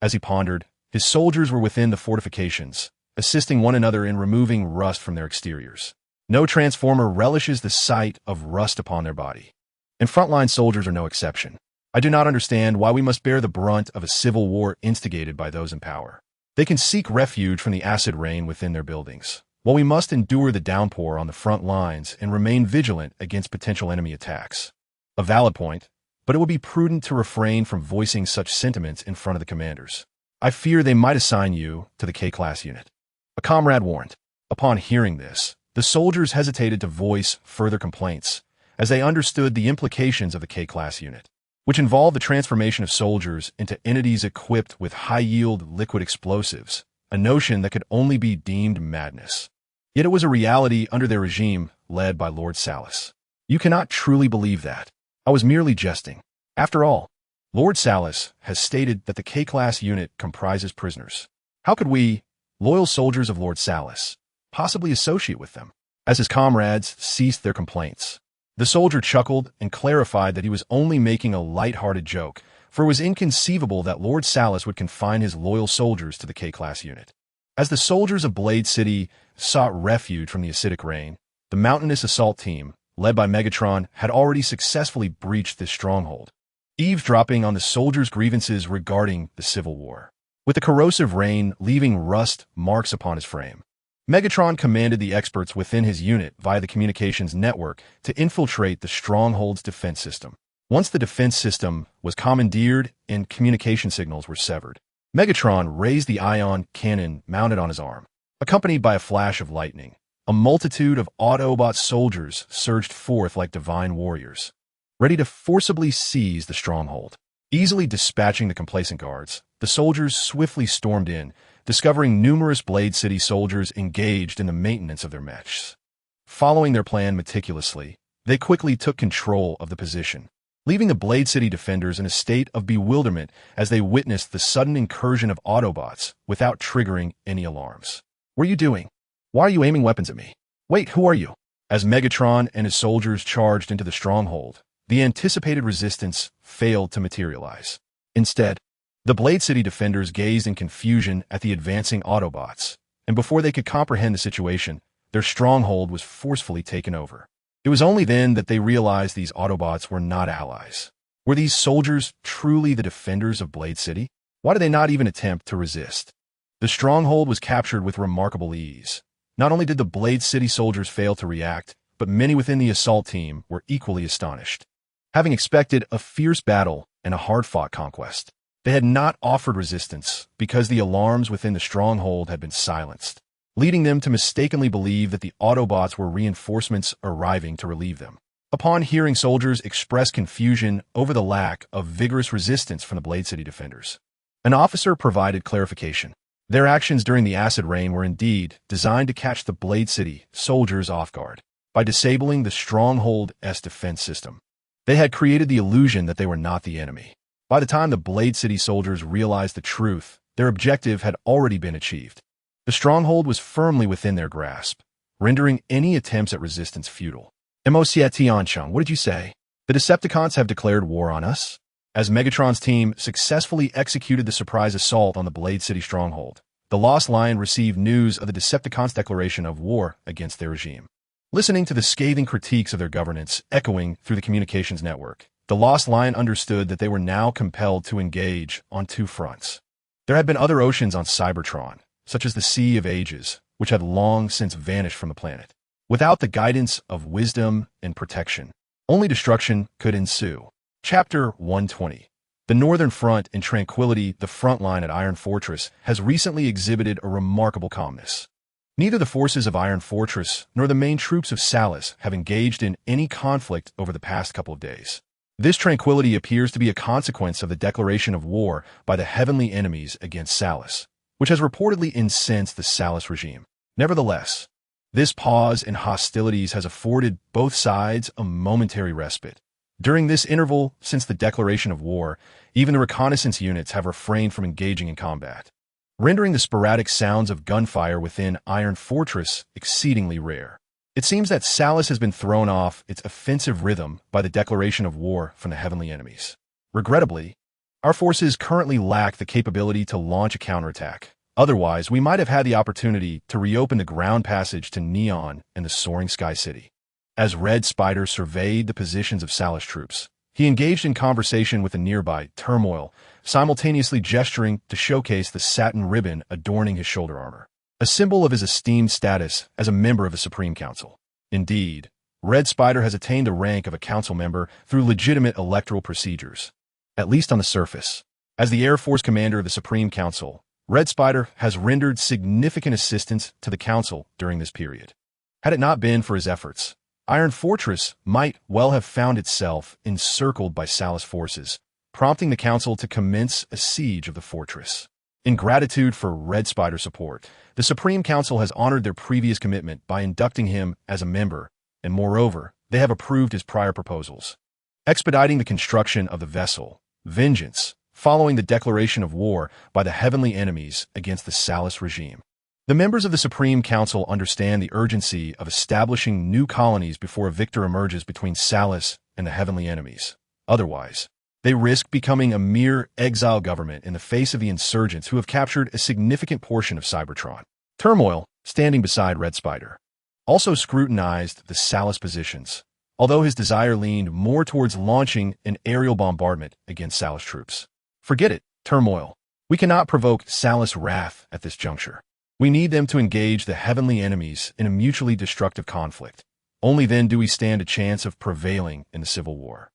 As he pondered, his soldiers were within the fortifications, assisting one another in removing rust from their exteriors. No transformer relishes the sight of rust upon their body, and frontline soldiers are no exception. I do not understand why we must bear the brunt of a civil war instigated by those in power. They can seek refuge from the acid rain within their buildings, while we must endure the downpour on the front lines and remain vigilant against potential enemy attacks. A valid point, but it would be prudent to refrain from voicing such sentiments in front of the commanders. I fear they might assign you to the K-class unit. A comrade warned. Upon hearing this, the soldiers hesitated to voice further complaints, as they understood the implications of the K-class unit, which involved the transformation of soldiers into entities equipped with high-yield liquid explosives, a notion that could only be deemed madness. Yet it was a reality under their regime led by Lord Salus. You cannot truly believe that. I was merely jesting. After all, Lord Salus has stated that the K-class unit comprises prisoners. How could we, loyal soldiers of Lord Salus, possibly associate with them? As his comrades ceased their complaints, the soldier chuckled and clarified that he was only making a light-hearted joke, for it was inconceivable that Lord Salus would confine his loyal soldiers to the K-class unit. As the soldiers of Blade City sought refuge from the acidic rain, the mountainous assault team, led by Megatron, had already successfully breached this stronghold, eavesdropping on the soldiers' grievances regarding the Civil War. With the corrosive rain leaving rust marks upon his frame, Megatron commanded the experts within his unit via the communications network to infiltrate the stronghold's defense system. Once the defense system was commandeered and communication signals were severed, Megatron raised the ion cannon mounted on his arm. Accompanied by a flash of lightning, a multitude of Autobot soldiers surged forth like divine warriors, ready to forcibly seize the stronghold. Easily dispatching the complacent guards, the soldiers swiftly stormed in, discovering numerous Blade City soldiers engaged in the maintenance of their mechs. Following their plan meticulously, they quickly took control of the position, leaving the Blade City defenders in a state of bewilderment as they witnessed the sudden incursion of Autobots without triggering any alarms. "What are you doing? Why are you aiming weapons at me? Wait, who are you?" As Megatron and his soldiers charged into the stronghold, the anticipated resistance failed to materialize. Instead, the Blade City defenders gazed in confusion at the advancing Autobots, and before they could comprehend the situation, their stronghold was forcefully taken over. It was only then that they realized these Autobots were not allies. Were these soldiers truly the defenders of Blade City? Why did they not even attempt to resist? The stronghold was captured with remarkable ease. Not only did the Blade City soldiers fail to react, but many within the assault team were equally astonished. Having expected a fierce battle and a hard-fought conquest, they had not offered resistance because the alarms within the stronghold had been silenced, leading them to mistakenly believe that the Autobots were reinforcements arriving to relieve them. Upon hearing soldiers express confusion over the lack of vigorous resistance from the Blade City defenders, an officer provided clarification. Their actions during the acid rain were indeed designed to catch the Blade City soldiers off guard by disabling the stronghold's defense system. They had created the illusion that they were not the enemy. By the time the Blade City soldiers realized the truth, their objective had already been achieved. The stronghold was firmly within their grasp, rendering any attempts at resistance futile. Tiancheng, what did you say? The Decepticons have declared war on us? As Megatron's team successfully executed the surprise assault on the Blade City stronghold, the Lost Lion received news of the Decepticons' declaration of war against their regime. Listening to the scathing critiques of their governance echoing through the communications network, the Lost Lion understood that they were now compelled to engage on two fronts. There had been other oceans on Cybertron, such as the Sea of Ages, which had long since vanished from the planet. Without the guidance of wisdom and protection, only destruction could ensue. Chapter 120. The Northern Front in tranquility, the front line at Iron Fortress, has recently exhibited a remarkable calmness. Neither the forces of Iron Fortress nor the main troops of Salus have engaged in any conflict over the past couple of days. This tranquility appears to be a consequence of the declaration of war by the heavenly enemies against Salus, which has reportedly incensed the Salus regime. Nevertheless, this pause in hostilities has afforded both sides a momentary respite. During this interval since the declaration of war, even the reconnaissance units have refrained from engaging in combat, rendering the sporadic sounds of gunfire within Iron Fortress exceedingly rare. It seems that Salus has been thrown off its offensive rhythm by the declaration of war from the heavenly enemies. Regrettably, our forces currently lack the capability to launch a counterattack. Otherwise, we might have had the opportunity to reopen the ground passage to Neon and the soaring Sky City. As Red Spider surveyed the positions of Salus troops, he engaged in conversation with the nearby Turmoil, simultaneously gesturing to showcase the satin ribbon adorning his shoulder armor, a symbol of his esteemed status as a member of the Supreme Council. Indeed, Red Spider has attained the rank of a council member through legitimate electoral procedures, at least on the surface. As the Air Force commander of the Supreme Council, Red Spider has rendered significant assistance to the Council during this period. Had it not been for his efforts, Iron Fortress might well have found itself encircled by Salus forces, prompting the Council to commence a siege of the fortress. In gratitude for Red Spider's support, the Supreme Council has honored their previous commitment by inducting him as a member, and moreover, they have approved his prior proposals, expediting the construction of the vessel, Vengeance, following the declaration of war by the heavenly enemies against the Salus regime. The members of the Supreme Council understand the urgency of establishing new colonies before a victor emerges between Salus and the heavenly enemies. Otherwise, they risk becoming a mere exile government in the face of the insurgents who have captured a significant portion of Cybertron. Turmoil, standing beside Red Spider, also scrutinized the Salus positions, although his desire leaned more towards launching an aerial bombardment against Salus troops. Forget it, Turmoil. We cannot provoke Salus' wrath at this juncture. We need them to engage the heavenly enemies in a mutually destructive conflict. Only then do we stand a chance of prevailing in the civil war.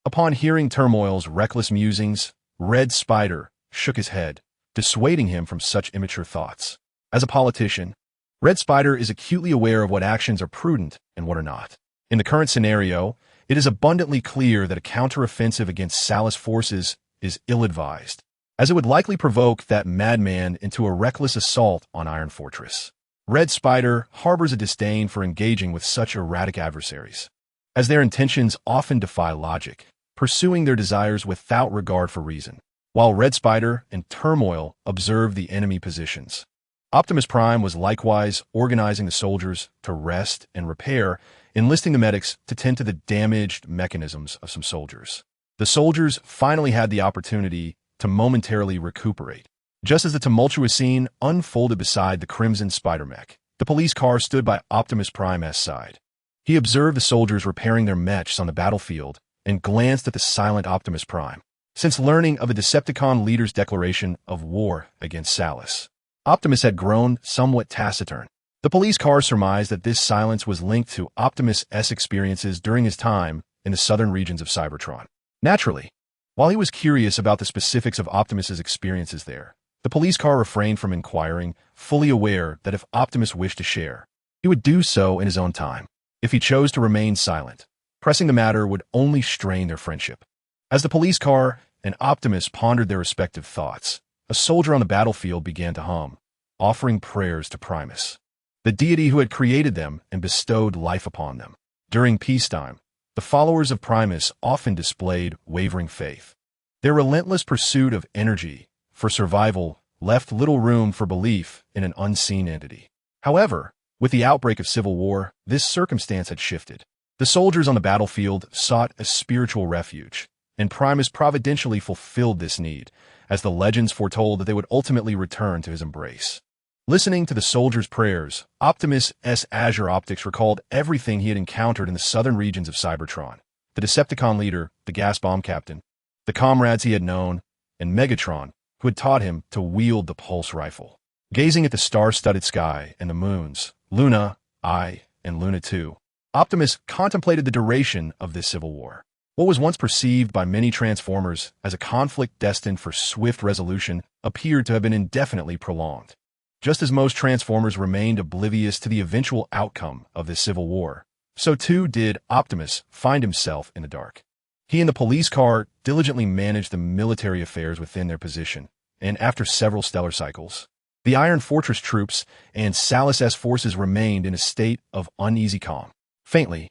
Upon hearing Turmoil's reckless musings, Red Spider shook his head, dissuading him from such immature thoughts. As a politician, Red Spider is acutely aware of what actions are prudent and what are not. In the current scenario, it is abundantly clear that a counteroffensive against Salus forces is ill-advised, as it would likely provoke that madman into a reckless assault on Iron Fortress. Red Spider harbors a disdain for engaging with such erratic adversaries, as their intentions often defy logic, pursuing their desires without regard for reason. While Red Spider and Turmoil observed the enemy positions, Optimus Prime was likewise organizing the soldiers to rest and repair, enlisting the medics to tend to the damaged mechanisms of some soldiers. The soldiers finally had the opportunity to momentarily recuperate. Just as the tumultuous scene unfolded beside the Crimson Spider mech, the police car stood by Optimus Prime's side. He observed the soldiers repairing their mechs on the battlefield and glanced at the silent Optimus Prime. Since learning of a Decepticon leader's declaration of war against Salus, Optimus had grown somewhat taciturn. The police car surmised that this silence was linked to Optimus's experiences during his time in the southern regions of Cybertron. Naturally, while he was curious about the specifics of Optimus's experiences there, the police car refrained from inquiring, fully aware that if Optimus wished to share, he would do so in his own time. If he chose to remain silent, pressing the matter would only strain their friendship. As the police car and Optimus pondered their respective thoughts, a soldier on the battlefield began to hum, offering prayers to Primus, the deity who had created them and bestowed life upon them. During peacetime, the followers of Primus often displayed wavering faith. Their relentless pursuit of energy for survival left little room for belief in an unseen entity. However, with the outbreak of civil war, this circumstance had shifted. The soldiers on the battlefield sought a spiritual refuge, and Primus providentially fulfilled this need, as the legends foretold that they would ultimately return to his embrace. Listening to the soldiers' prayers, Optimus's azure optics recalled everything he had encountered in the southern regions of Cybertron: the Decepticon leader, the gas bomb captain, the comrades he had known, and Megatron, who had taught him to wield the pulse rifle. Gazing at the star-studded sky and the moons, Luna, I, and Luna 2, Optimus contemplated the duration of this civil war. What was once perceived by many Transformers as a conflict destined for swift resolution appeared to have been indefinitely prolonged. Just as most Transformers remained oblivious to the eventual outcome of this civil war, so too did Optimus find himself in the dark. He and the police car diligently managed the military affairs within their position, and after several stellar cycles, the Iron Fortress troops and Salus' forces remained in a state of uneasy calm. Faintly,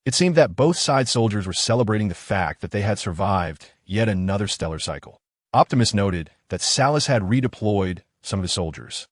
it seemed that both side soldiers were celebrating the fact that they had survived yet another stellar cycle. Optimus noted that Salus had redeployed some of his soldiers,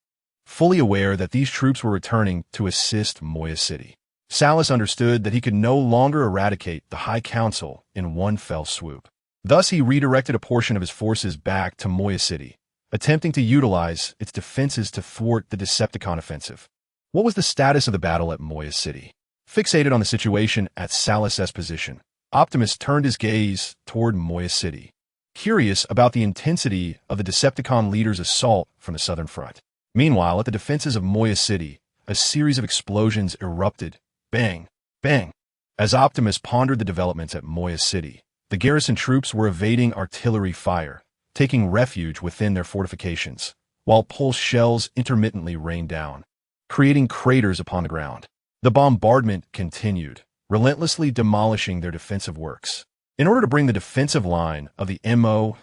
fully aware that these troops were returning to assist Moya City. Salus understood that he could no longer eradicate the High Council in one fell swoop. Thus, he redirected a portion of his forces back to Moya City, attempting to utilize its defenses to thwart the Decepticon offensive. What was the status of the battle at Moya City? Fixated on the situation at Salus' position, Optimus turned his gaze toward Moya City, curious about the intensity of the Decepticon leader's assault from the southern front. Meanwhile, at the defenses of Moya City, a series of explosions erupted. Bang, bang. As Optimus pondered the developments at Moya City, the garrison troops were evading artillery fire, taking refuge within their fortifications, while pulse shells intermittently rained down, creating craters upon the ground. The bombardment continued, relentlessly demolishing their defensive works. In order to bring the defensive line of the Sentinel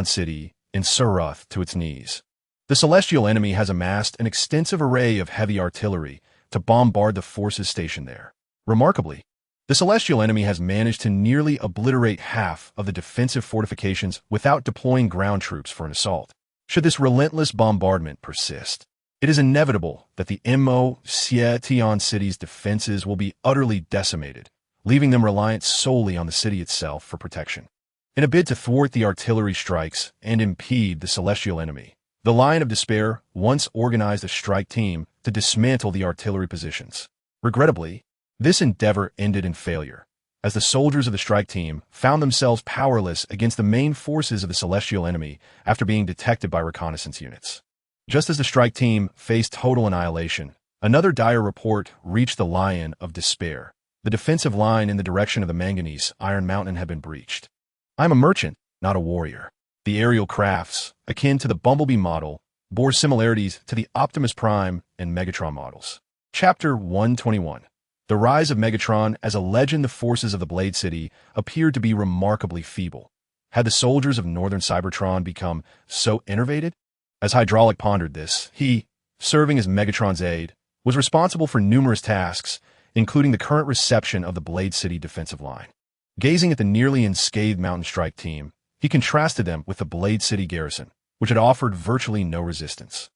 City in Suroth to its knees, the celestial enemy has amassed an extensive array of heavy artillery to bombard the forces stationed there. Remarkably, the celestial enemy has managed to nearly obliterate half of the defensive fortifications without deploying ground troops for an assault. Should this relentless bombardment persist, it is inevitable that the Sentinel City's defenses will be utterly decimated, leaving them reliant solely on the city itself for protection. In a bid to thwart the artillery strikes and impede the celestial enemy, the Lion of Despair once organized a strike team to dismantle the artillery positions. Regrettably, this endeavor ended in failure, as the soldiers of the strike team found themselves powerless against the main forces of the celestial enemy after being detected by reconnaissance units. Just as the strike team faced total annihilation, another dire report reached the Lion of Despair. The defensive line in the direction of the Manganese Iron Mountain had been breached. "I'm a merchant, not a warrior." The aerial crafts, akin to the Bumblebee model, bore similarities to the Optimus Prime and Megatron models. Chapter 121. The rise of Megatron. As a legend, the forces of the Blade City appeared to be remarkably feeble. Had the soldiers of northern Cybertron become so innervated? As Hydraulic pondered this, he, serving as Megatron's aide, was responsible for numerous tasks, including the current reception of the Blade City defensive line. Gazing at the nearly unscathed Mountain Strike team, he contrasted them with the Blade City garrison, which had offered virtually no resistance.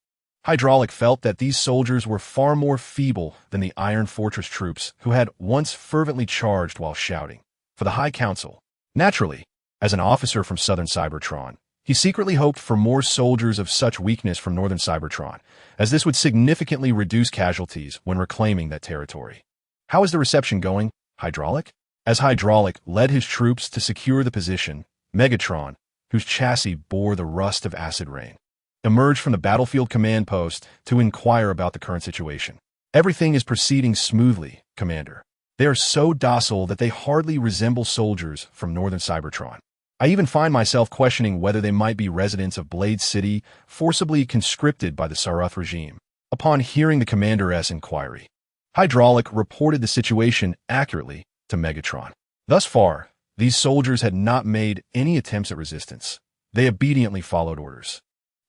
Hydraulic felt that these soldiers were far more feeble than the Iron Fortress troops who had once fervently charged while shouting for the High Council. Naturally, as an officer from southern Cybertron, he secretly hoped for more soldiers of such weakness from northern Cybertron, as this would significantly reduce casualties when reclaiming that territory. How is the reception going, Hydraulic? As Hydraulic led his troops to secure the position, Megatron, whose chassis bore the rust of acid rain, emerged from the battlefield command post to inquire about the current situation. Everything is proceeding smoothly, Commander. They are so docile that they hardly resemble soldiers from northern Cybertron. I even find myself questioning whether they might be residents of Blade City forcibly conscripted by the Saruth regime. Upon hearing the Commander's inquiry, Hydraulic reported the situation accurately to Megatron. Thus far, these soldiers had not made any attempts at resistance. They obediently followed orders,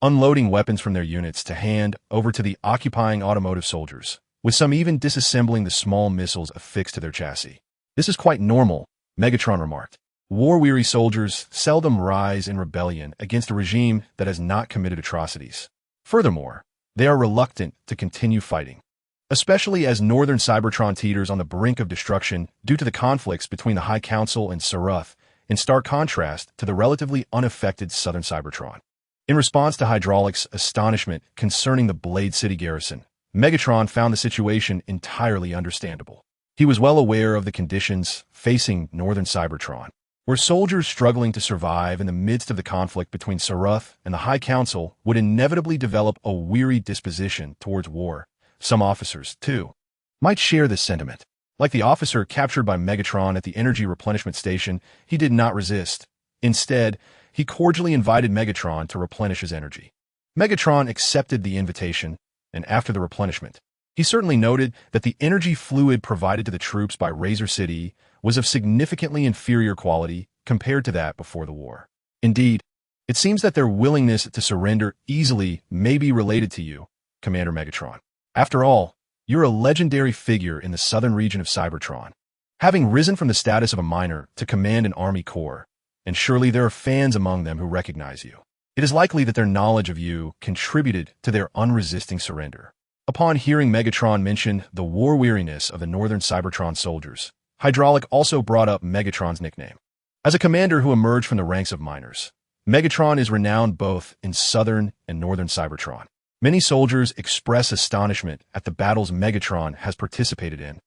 unloading weapons from their units to hand over to the occupying automotive soldiers, with some even disassembling the small missiles affixed to their chassis. This is quite normal, Megatron remarked. War-weary soldiers seldom rise in rebellion against a regime that has not committed atrocities. Furthermore, they are reluctant to continue fighting, especially as northern Cybertron teeters on the brink of destruction due to the conflicts between the High Council and Saruth, in stark contrast to the relatively unaffected southern Cybertron. In response to Hydraulic's astonishment concerning the Blade City garrison, Megatron found the situation entirely understandable. He was well aware of the conditions facing northern Cybertron, where soldiers struggling to survive in the midst of the conflict between Saruth and the High Council would inevitably develop a weary disposition towards war. Some officers, too, might share this sentiment. Like the officer captured by Megatron at the energy replenishment station, he did not resist. Instead, he cordially invited Megatron to replenish his energy. Megatron accepted the invitation, and after the replenishment, he certainly noted that the energy fluid provided to the troops by Razor City was of significantly inferior quality compared to that before the war. Indeed, it seems that their willingness to surrender easily may be related to you, Commander Megatron. After all, you're a legendary figure in the southern region of Cybertron, having risen from the status of a miner to command an army corps, and surely there are fans among them who recognize you. It is likely that their knowledge of you contributed to their unresisting surrender. Upon hearing Megatron mention the war-weariness of the northern Cybertron soldiers, Hydraulic also brought up Megatron's nickname. As a commander who emerged from the ranks of miners, Megatron is renowned both in southern and northern Cybertron. Many soldiers express astonishment at the battles Megatron has participated in,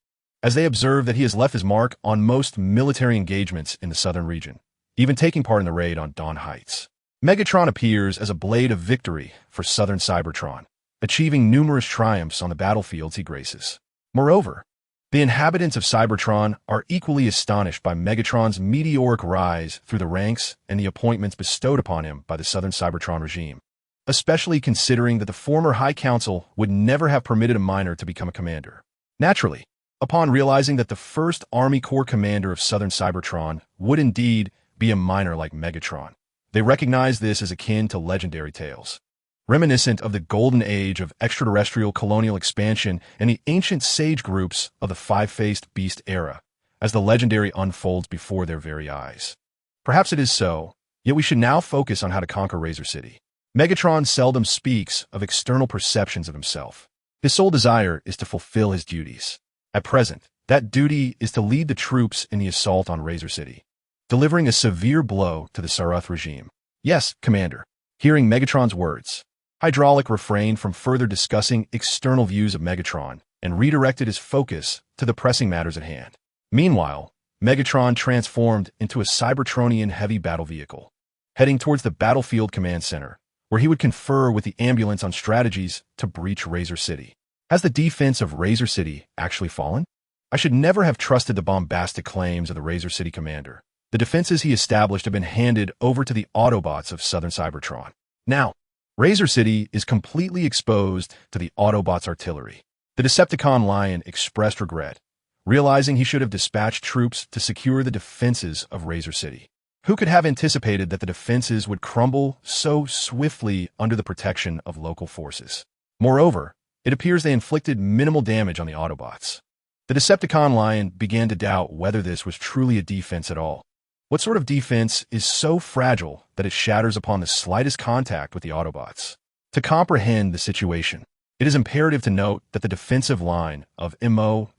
as they observe that he has left his mark on most military engagements in the southern region, even taking part in the raid on Dawn Heights. Megatron appears as a blade of victory for southern Cybertron, achieving numerous triumphs on the battlefields he graces. Moreover, the inhabitants of Cybertron are equally astonished by Megatron's meteoric rise through the ranks and the appointments bestowed upon him by the southern Cybertron regime, especially considering that the former High Council would never have permitted a miner to become a commander. Naturally, upon realizing that the first Army Corps commander of southern Cybertron would indeed be a miner like Megatron, they recognize this as akin to legendary tales, reminiscent of the Golden Age of extraterrestrial colonial expansion and the ancient sage groups of the five-faced beast era, as the legendary unfolds before their very eyes. Perhaps it is so, yet we should now focus on how to conquer Razor City. Megatron seldom speaks of external perceptions of himself. His sole desire is to fulfill his duties. At present, that duty is to lead the troops in the assault on Razor City, delivering a severe blow to the Saruth regime. Yes, Commander. Hearing Megatron's words, Hydraulic refrained from further discussing external views of Megatron and redirected his focus to the pressing matters at hand. Meanwhile, Megatron transformed into a Cybertronian heavy battle vehicle, heading towards the Battlefield Command Center, where he would confer with the ambulance on strategies to breach Razor City. Has the defense of Razor City actually fallen? I should never have trusted the bombastic claims of the Razor City commander. The defenses he established have been handed over to the Autobots of southern Cybertron. Now, Razor City is completely exposed to the Autobots' artillery. The Decepticon Lion expressed regret, realizing he should have dispatched troops to secure the defenses of Razor City. Who could have anticipated that the defenses would crumble so swiftly under the protection of local forces? Moreover, it appears they inflicted minimal damage on the Autobots. The Decepticon line began to doubt whether this was truly a defense at all. What sort of defense is so fragile that it shatters upon the slightest contact with the Autobots? To comprehend the situation, it is imperative to note that the defensive line of Sentinel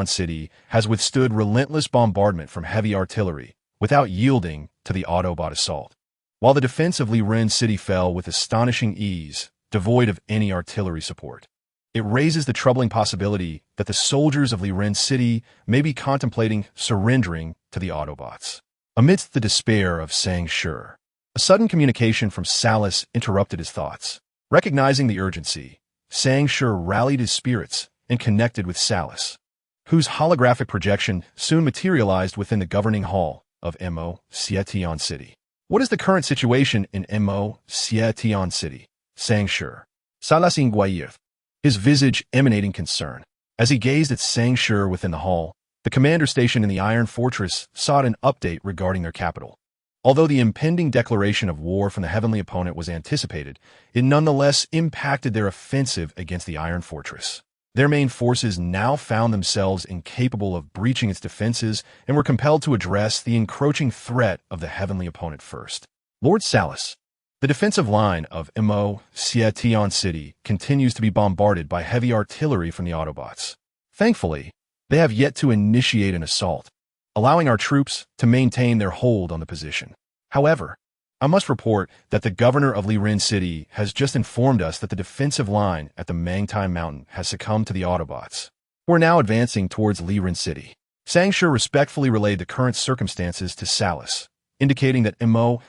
City has withstood relentless bombardment from heavy artillery without yielding to the Autobot assault. While the defense of Liren City fell with astonishing ease, devoid of any artillery support, it raises the troubling possibility that the soldiers of Liren City may be contemplating surrendering to the Autobots. Amidst the despair of Sang-Shur, a sudden communication from Salus interrupted his thoughts. Recognizing the urgency, Sang-Shur rallied his spirits and connected with Salus, whose holographic projection soon materialized within the governing hall of Sentinel City. What is the current situation in Sentinel City? Sang-Shur. Salus inquired, his visage emanating concern. As he gazed at Sang-Shur within the hall, the commander station in the Iron Fortress sought an update regarding their capital. Although the impending declaration of war from the heavenly opponent was anticipated, it nonetheless impacted their offensive against the Iron Fortress. Their main forces now found themselves incapable of breaching its defenses and were compelled to address the encroaching threat of the heavenly opponent first. Lord Salus. The defensive line of Sentinel City continues to be bombarded by heavy artillery from the Autobots. Thankfully, they have yet to initiate an assault, allowing our troops to maintain their hold on the position. However, I must report that the governor of Liren City has just informed us that the defensive line at the Mangtai Mountain has succumbed to the Autobots. We're now advancing towards Liren City. Sang-Shur respectfully relayed the current circumstances to Salus, indicating that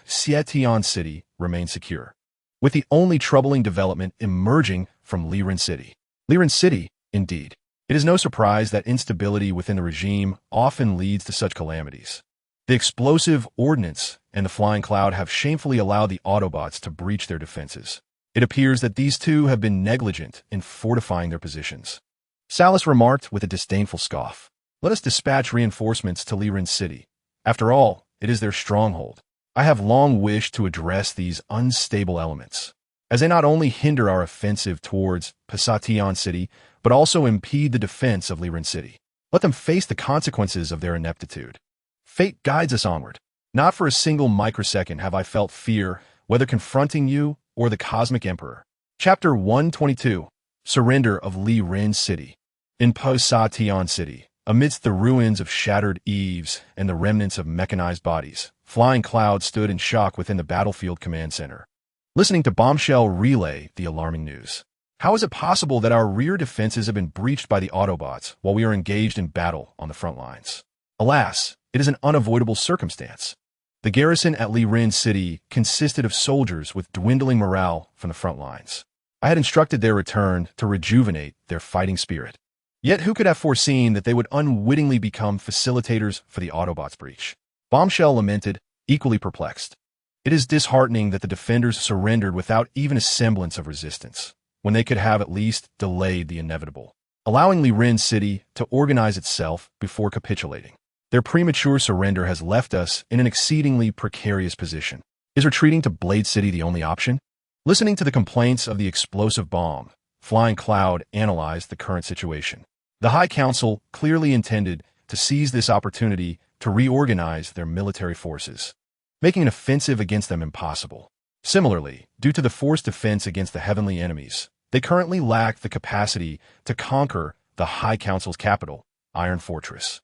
Sentinel City remains secure, with the only troubling development emerging from Liren City. Liren City, indeed. It is no surprise that instability within the regime often leads to such calamities. The explosive ordnance and the flying cloud have shamefully allowed the Autobots to breach their defenses. It appears that these two have been negligent in fortifying their positions. Salus remarked with a disdainful scoff, "Let us dispatch reinforcements to Liren City. After all, it is their stronghold. I have long wished to address these unstable elements, as they not only hinder our offensive towards Sentinel City, but also impede the defense of Liren City. Let them face the consequences of their ineptitude. Fate guides us onward. Not for a single microsecond have I felt fear, whether confronting you or the Cosmic Emperor." Chapter 122. Surrender of Liren City. In Sentinel City, amidst the ruins of shattered eaves and the remnants of mechanized bodies, Flying Cloud stood in shock within the battlefield command center, listening to Bombshell relay the alarming news. How is it possible that our rear defenses have been breached by the Autobots while we are engaged in battle on the front lines? Alas, it is an unavoidable circumstance. The garrison at Liren City consisted of soldiers with dwindling morale from the front lines. I had instructed their return to rejuvenate their fighting spirit. Yet who could have foreseen that they would unwittingly become facilitators for the Autobots' breach? Bombshell lamented, equally perplexed. It is disheartening that the defenders surrendered without even a semblance of resistance, when they could have at least delayed the inevitable, allowing Liren City to organize itself before capitulating. Their premature surrender has left us in an exceedingly precarious position. Is retreating to Blade City the only option? Listening to the complaints of the explosive bomb, Flying Cloud analyzed the current situation. The High Council clearly intended to seize this opportunity to reorganize their military forces, making an offensive against them impossible. Similarly, due to the forced defense against the heavenly enemies, they currently lack the capacity to conquer the High Council's capital, Iron Fortress.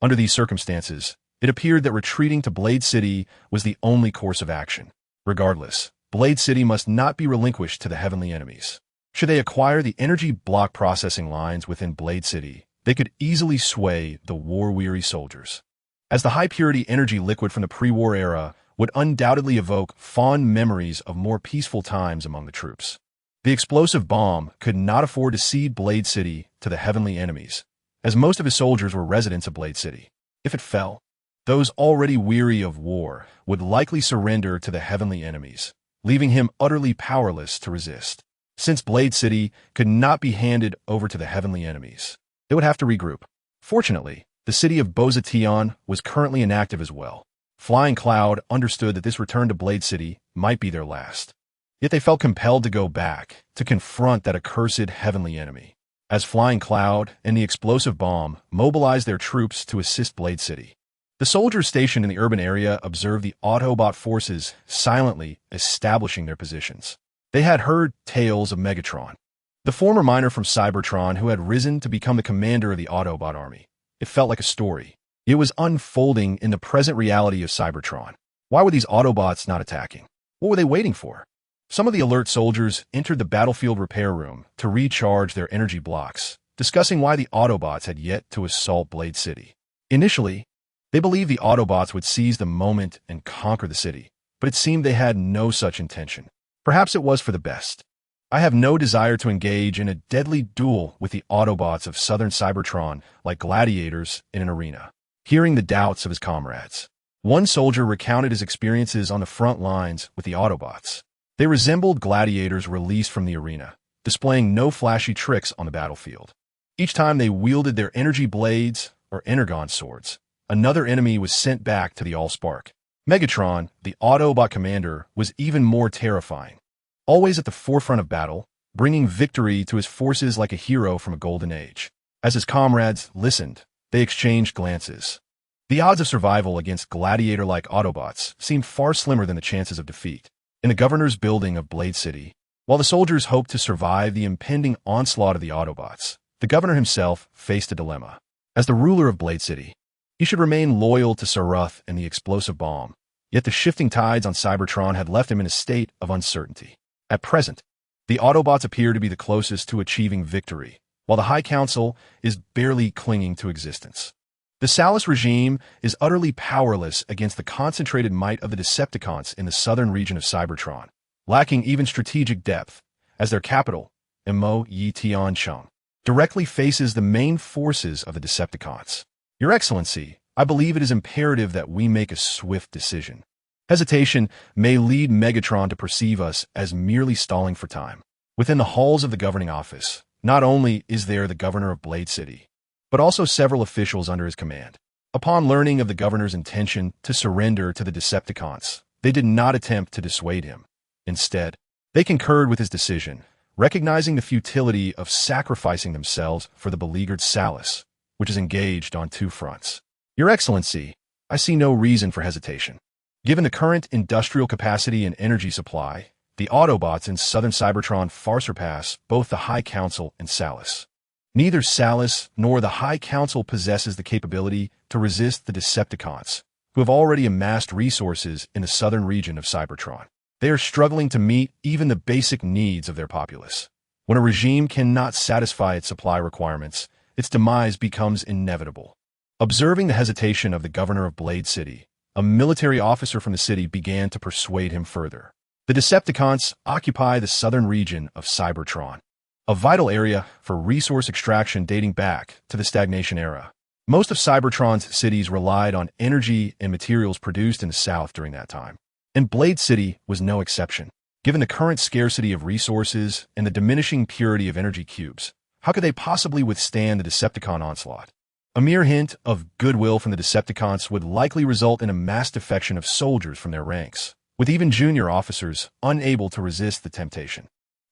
Under these circumstances, it appeared that retreating to Blade City was the only course of action. Regardless, Blade City must not be relinquished to the heavenly enemies. Should they acquire the energy block processing lines within Blade City, they could easily sway the war-weary soldiers, as the high-purity energy liquid from the pre-war era would undoubtedly evoke fond memories of more peaceful times among the troops. The explosive bomb could not afford to cede Blade City to the heavenly enemies, as most of his soldiers were residents of Blade City. If it fell, those already weary of war would likely surrender to the heavenly enemies, leaving him utterly powerless to resist. Since Blade City could not be handed over to the heavenly enemies, they would have to regroup. Fortunately, the city of Bozation was currently inactive as well. Flying Cloud understood that this return to Blade City might be their last. Yet they felt compelled to go back, to confront that accursed heavenly enemy. As Flying Cloud and the explosive bomb mobilized their troops to assist Blade City, the soldiers stationed in the urban area observed the Autobot forces silently establishing their positions. They had heard tales of Megatron, the former miner from Cybertron who had risen to become the commander of the Autobot army. It felt like a story. It was unfolding in the present reality of Cybertron. Why were these Autobots not attacking? What were they waiting for? Some of the alert soldiers entered the battlefield repair room to recharge their energy blocks, discussing why the Autobots had yet to assault Blade City. Initially, they believed the Autobots would seize the moment and conquer the city, but it seemed they had no such intention. Perhaps it was for the best. I have no desire to engage in a deadly duel with the Autobots of southern Cybertron like gladiators in an arena. Hearing the doubts of his comrades, one soldier recounted his experiences on the front lines with the Autobots. They resembled gladiators released from the arena, displaying no flashy tricks on the battlefield. Each time they wielded their energy blades or energon swords, another enemy was sent back to the Allspark. Megatron, the Autobot commander, was even more terrifying. Always at the forefront of battle, bringing victory to his forces like a hero from a golden age. As his comrades listened, they exchanged glances. The odds of survival against gladiator-like Autobots seemed far slimmer than the chances of defeat. In the governor's building of Blade City, while the soldiers hoped to survive the impending onslaught of the Autobots, the governor himself faced a dilemma. As the ruler of Blade City, he should remain loyal to Saruth and the explosive bomb, yet the shifting tides on Cybertron had left him in a state of uncertainty. At present, the Autobots appear to be the closest to achieving victory, while the High Council is barely clinging to existence. The Salus regime is utterly powerless against the concentrated might of the Decepticons in the southern region of Cybertron, lacking even strategic depth, as their capital, Imo-Yi-Tian-Chung, directly faces the main forces of the Decepticons. Your Excellency, I believe it is imperative that we make a swift decision. Hesitation may lead Megatron to perceive us as merely stalling for time. Within the halls of the governing office, not only is there the governor of Blade City, but also several officials under his command. Upon learning of the governor's intention to surrender to the Decepticons, they did not attempt to dissuade him. Instead, they concurred with his decision, recognizing the futility of sacrificing themselves for the beleaguered Salus, which is engaged on two fronts. Your Excellency, I see no reason for hesitation. Given the current industrial capacity and energy supply, the Autobots in southern Cybertron far surpass both the High Council and Salus. Neither Salus nor the High Council possesses the capability to resist the Decepticons, who have already amassed resources in the southern region of Cybertron. They are struggling to meet even the basic needs of their populace. When a regime cannot satisfy its supply requirements, its demise becomes inevitable. Observing the hesitation of the governor of Blade City, a military officer from the city began to persuade him further. The Decepticons occupy the southern region of Cybertron, a vital area for resource extraction dating back to the stagnation era. Most of Cybertron's cities relied on energy and materials produced in the south during that time, and Blade City was no exception. Given the current scarcity of resources and the diminishing purity of energy cubes, how could they possibly withstand the Decepticon onslaught? A mere hint of goodwill from the Decepticons would likely result in a mass defection of soldiers from their ranks, with even junior officers unable to resist the temptation.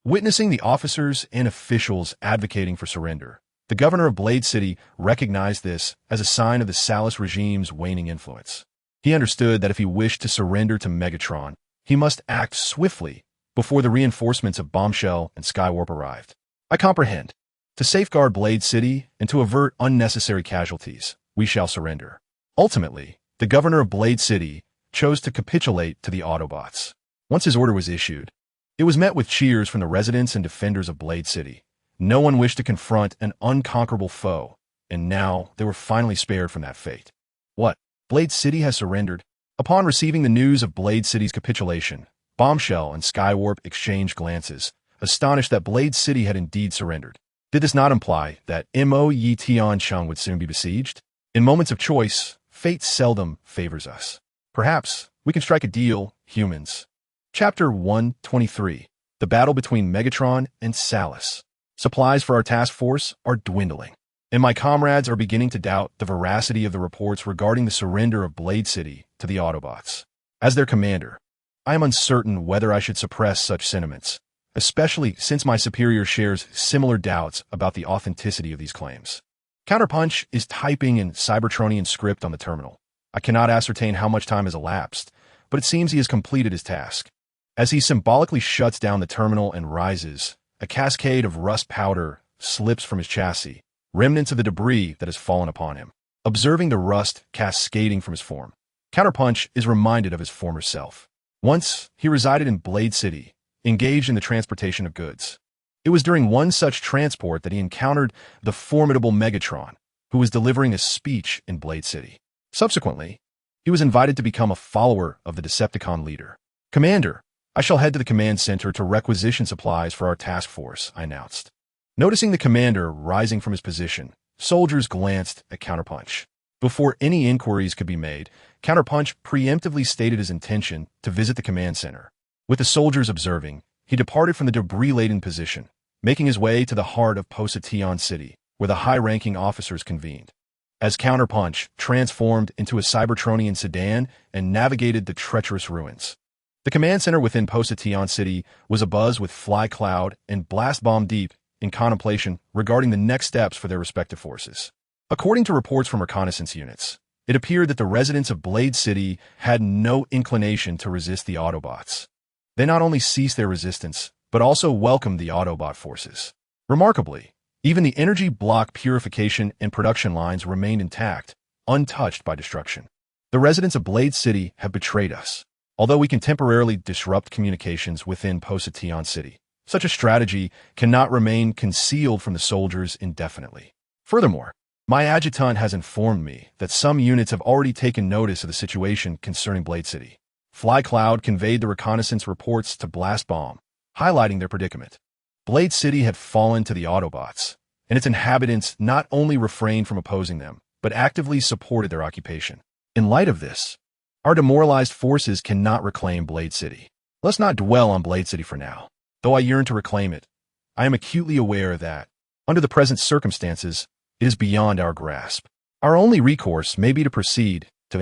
Witnessing the officers and officials advocating for surrender, the governor of Blade City recognized this as a sign of the Salus regime's waning influence. He understood that if he wished to surrender to Megatron, he must act swiftly before the reinforcements of Bombshell and Skywarp arrived. I comprehend. To safeguard Blade City and to avert unnecessary casualties, we shall surrender. Ultimately, the governor of Blade City chose to capitulate to the Autobots. Once his order was issued, it was met with cheers from the residents and defenders of Blade City. No one wished to confront an unconquerable foe, and now they were finally spared from that fate. What? Blade City has surrendered? Upon receiving the news of Blade City's capitulation, Bombshell and Skywarp exchanged glances, astonished that Blade City had indeed surrendered. Did this not imply that Imo-Yi-Tian-Chung would soon be besieged? In moments of choice, fate seldom favors us. Perhaps we can strike a deal, humans. Chapter 123. The battle between Megatron and Salus. Supplies for our task force are dwindling. and my comrades are beginning to doubt the veracity of the reports regarding the surrender of Blade City to the Autobots. As their commander, I am uncertain whether I should suppress such sentiments, especially since my superior shares similar doubts about the authenticity of these claims. Counterpunch is typing in Cybertronian script on the terminal. I cannot ascertain how much time has elapsed, but it seems he has completed his task. As he symbolically shuts down the terminal and rises, a cascade of rust powder slips from his chassis, remnants of the debris that has fallen upon him. Observing the rust cascading from his form, Counterpunch is reminded of his former self. Once, he resided in Blade City, engaged in the transportation of goods. It was during one such transport that he encountered the formidable Megatron, who was delivering a speech in Blade City. Subsequently, he was invited to become a follower of the Decepticon leader. "Commander, I shall head to the command center to requisition supplies for our task force," I announced. Noticing the commander rising from his position, soldiers glanced at Counterpunch. Before any inquiries could be made, Counterpunch preemptively stated his intention to visit the command center. With the soldiers observing, he departed from the debris-laden position, making his way to the heart of Positron City, where the high-ranking officers convened. As Counterpunch transformed into a Cybertronian sedan and navigated the treacherous ruins, the command center within Positron City was abuzz with fly cloud and blast bomb deep in contemplation regarding the next steps for their respective forces. According to reports from reconnaissance units, it appeared that the residents of Blade City had no inclination to resist the Autobots. They not only ceased their resistance, but also welcomed the Autobot forces. Remarkably, even the energy block purification and production lines remained intact, untouched by destruction. The residents of Blade City have betrayed us. Although we can temporarily disrupt communications within Positron City, such a strategy cannot remain concealed from the soldiers indefinitely. Furthermore, my adjutant has informed me that some units have already taken notice of the situation concerning Blade City. Flycloud conveyed the reconnaissance reports to Blast Bomb, highlighting their predicament. Blade City had fallen to the Autobots, and its inhabitants not only refrained from opposing them, but actively supported their occupation. In light of this, our demoralized forces cannot reclaim Blade City. Let's not dwell on Blade City for now. Though I yearn to reclaim it, I am acutely aware that, under the present circumstances, it is beyond our grasp. Our only recourse may be to proceed to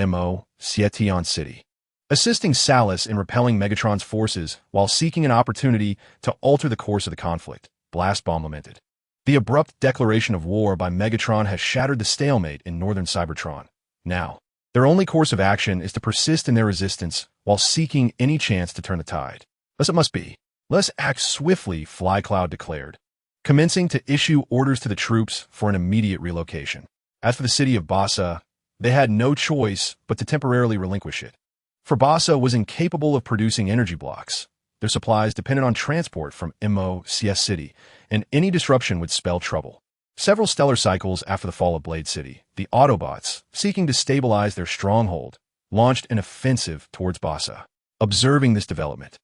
Sentinel City, assisting Salus in repelling Megatron's forces while seeking an opportunity to alter the course of the conflict, Blast Bomb lamented. The abrupt declaration of war by Megatron has shattered the stalemate in northern Cybertron. Now, their only course of action is to persist in their resistance while seeking any chance to turn the tide. Thus it must be. Let's act swiftly, Flycloud declared, commencing to issue orders to the troops for an immediate relocation. As for the city of Bassa, they had no choice but to temporarily relinquish it. For Bassa was incapable of producing energy blocks. Their supplies depended on transport from MOCS City, and any disruption would spell trouble. Several stellar cycles after the fall of Blade City, the Autobots, seeking to stabilize their stronghold, launched an offensive towards Bassa. Observing this development,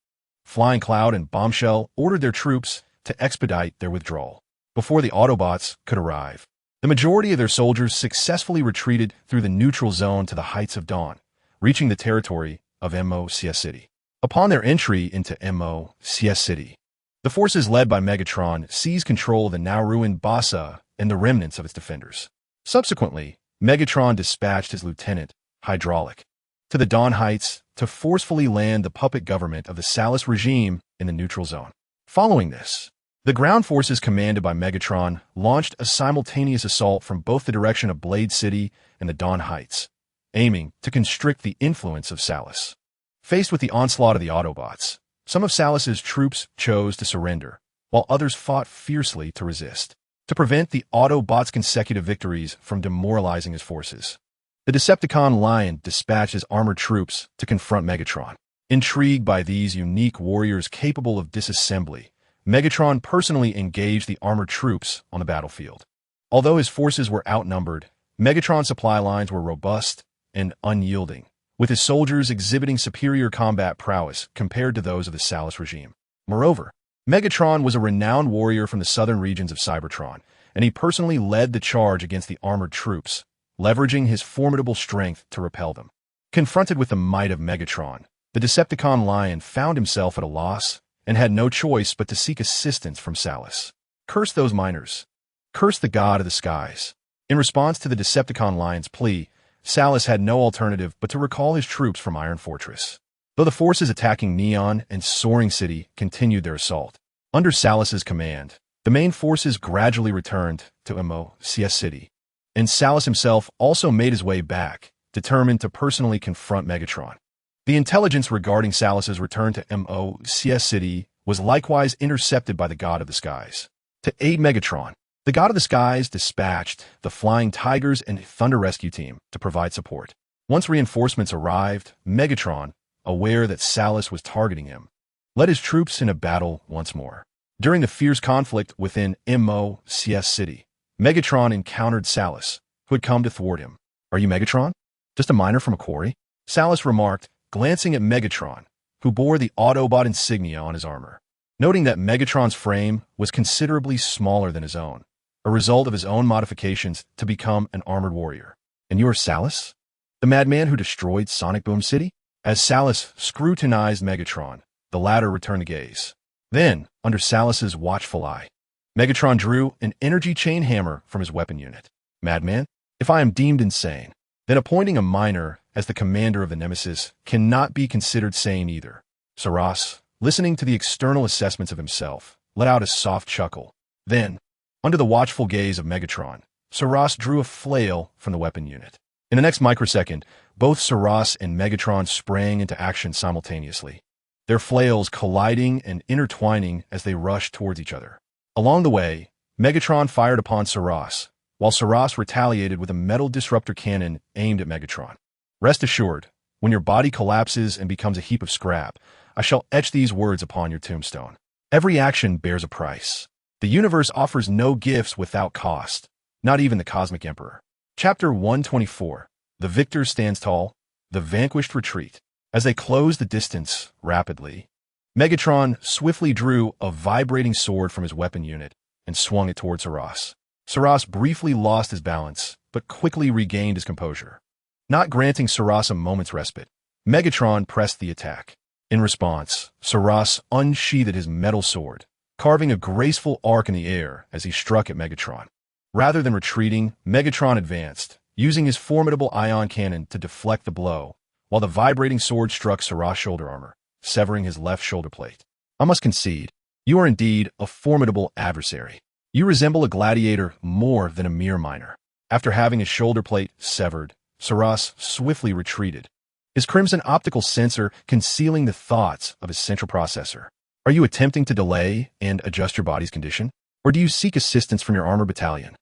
Flying Cloud and Bombshell ordered their troops to expedite their withdrawal. Before the Autobots could arrive, the majority of their soldiers successfully retreated through the neutral zone to the Heights of Dawn, reaching the territory of MOCS City. Upon their entry into MOCS City, the forces led by Megatron seized control of the now ruined Bassa and the remnants of its defenders. Subsequently, Megatron dispatched his lieutenant, Hydraulic, to the Dawn Heights to forcefully land the puppet government of the Salus regime in the neutral zone. Following this, the ground forces commanded by Megatron launched a simultaneous assault from both the direction of Blade City and the Dawn Heights, aiming to constrict the influence of Salus. Faced with the onslaught of the Autobots, some of Salus's troops chose to surrender, while others fought fiercely to resist, to prevent the Autobots' consecutive victories from demoralizing his forces. The Decepticon Lion dispatched his armored troops to confront Megatron. Intrigued by these unique warriors capable of disassembly, Megatron personally engaged the armored troops on the battlefield. Although his forces were outnumbered, Megatron's supply lines were robust and unyielding, with his soldiers exhibiting superior combat prowess compared to those of the Salus regime. Moreover, Megatron was a renowned warrior from the southern regions of Cybertron, and he personally led the charge against the armored troops, leveraging his formidable strength to repel them. Confronted with the might of Megatron, the Decepticon Lion found himself at a loss and had no choice but to seek assistance from Salus. Curse those miners. Curse the god of the skies. In response to the Decepticon Lion's plea, Salus had no alternative but to recall his troops from Iron Fortress. Though the forces attacking Neon and Soaring City continued their assault, under Salus's command, the main forces gradually returned to MOCS City, and Salus himself also made his way back, determined to personally confront Megatron. The intelligence regarding Salus's return to MOCS City was likewise intercepted by the God of the Skies. To aid Megatron, the God of the Skies dispatched the Flying Tigers and Thunder Rescue Team to provide support. Once reinforcements arrived, Megatron, aware that Salus was targeting him, led his troops in a battle once more. During the fierce conflict within MOCS City, Megatron encountered Salus, who had come to thwart him. "Are you Megatron? Just a miner from a quarry?" Salus remarked, glancing at Megatron, who bore the Autobot insignia on his armor. Noting that Megatron's frame was considerably smaller than his own, a result of his own modifications to become an armored warrior. "And you are Salus? The madman who destroyed Sonic Boom City?" As Salus scrutinized Megatron, the latter returned the gaze. Then, under Salus's watchful eye, Megatron drew an energy chain hammer from his weapon unit. "Madman, if I am deemed insane, then appointing a miner as the commander of the Nemesis cannot be considered sane either." Saras, listening to the external assessments of himself, let out a soft chuckle. Then, under the watchful gaze of Megatron, Saras drew a flail from the weapon unit. In the next microsecond, both Saras and Megatron sprang into action simultaneously, their flails colliding and intertwining as they rushed towards each other. Along the way, Megatron fired upon Saras, while Saras retaliated with a metal disruptor cannon aimed at Megatron. "Rest assured, when your body collapses and becomes a heap of scrap, I shall etch these words upon your tombstone. Every action bears a price. The universe offers no gifts without cost, not even the Cosmic Emperor." Chapter 124. The victor stands tall, the vanquished retreat. As they closed the distance rapidly, Megatron swiftly drew a vibrating sword from his weapon unit and swung it towards Saras. Saras briefly lost his balance, but quickly regained his composure. Not granting Saras a moment's respite, Megatron pressed the attack. In response, Saras unsheathed his metal sword, carving a graceful arc in the air as he struck at Megatron. Rather than retreating, Megatron advanced, using his formidable ion cannon to deflect the blow, while the vibrating sword struck Saras' shoulder armor, severing his left shoulder plate. "I must concede, you are indeed a formidable adversary. You resemble a gladiator more than a mere miner." After having his shoulder plate severed, Saras swiftly retreated, his crimson optical sensor concealing the thoughts of his central processor. "Are you attempting to delay and adjust your body's condition? Or do you seek assistance from your armor battalion?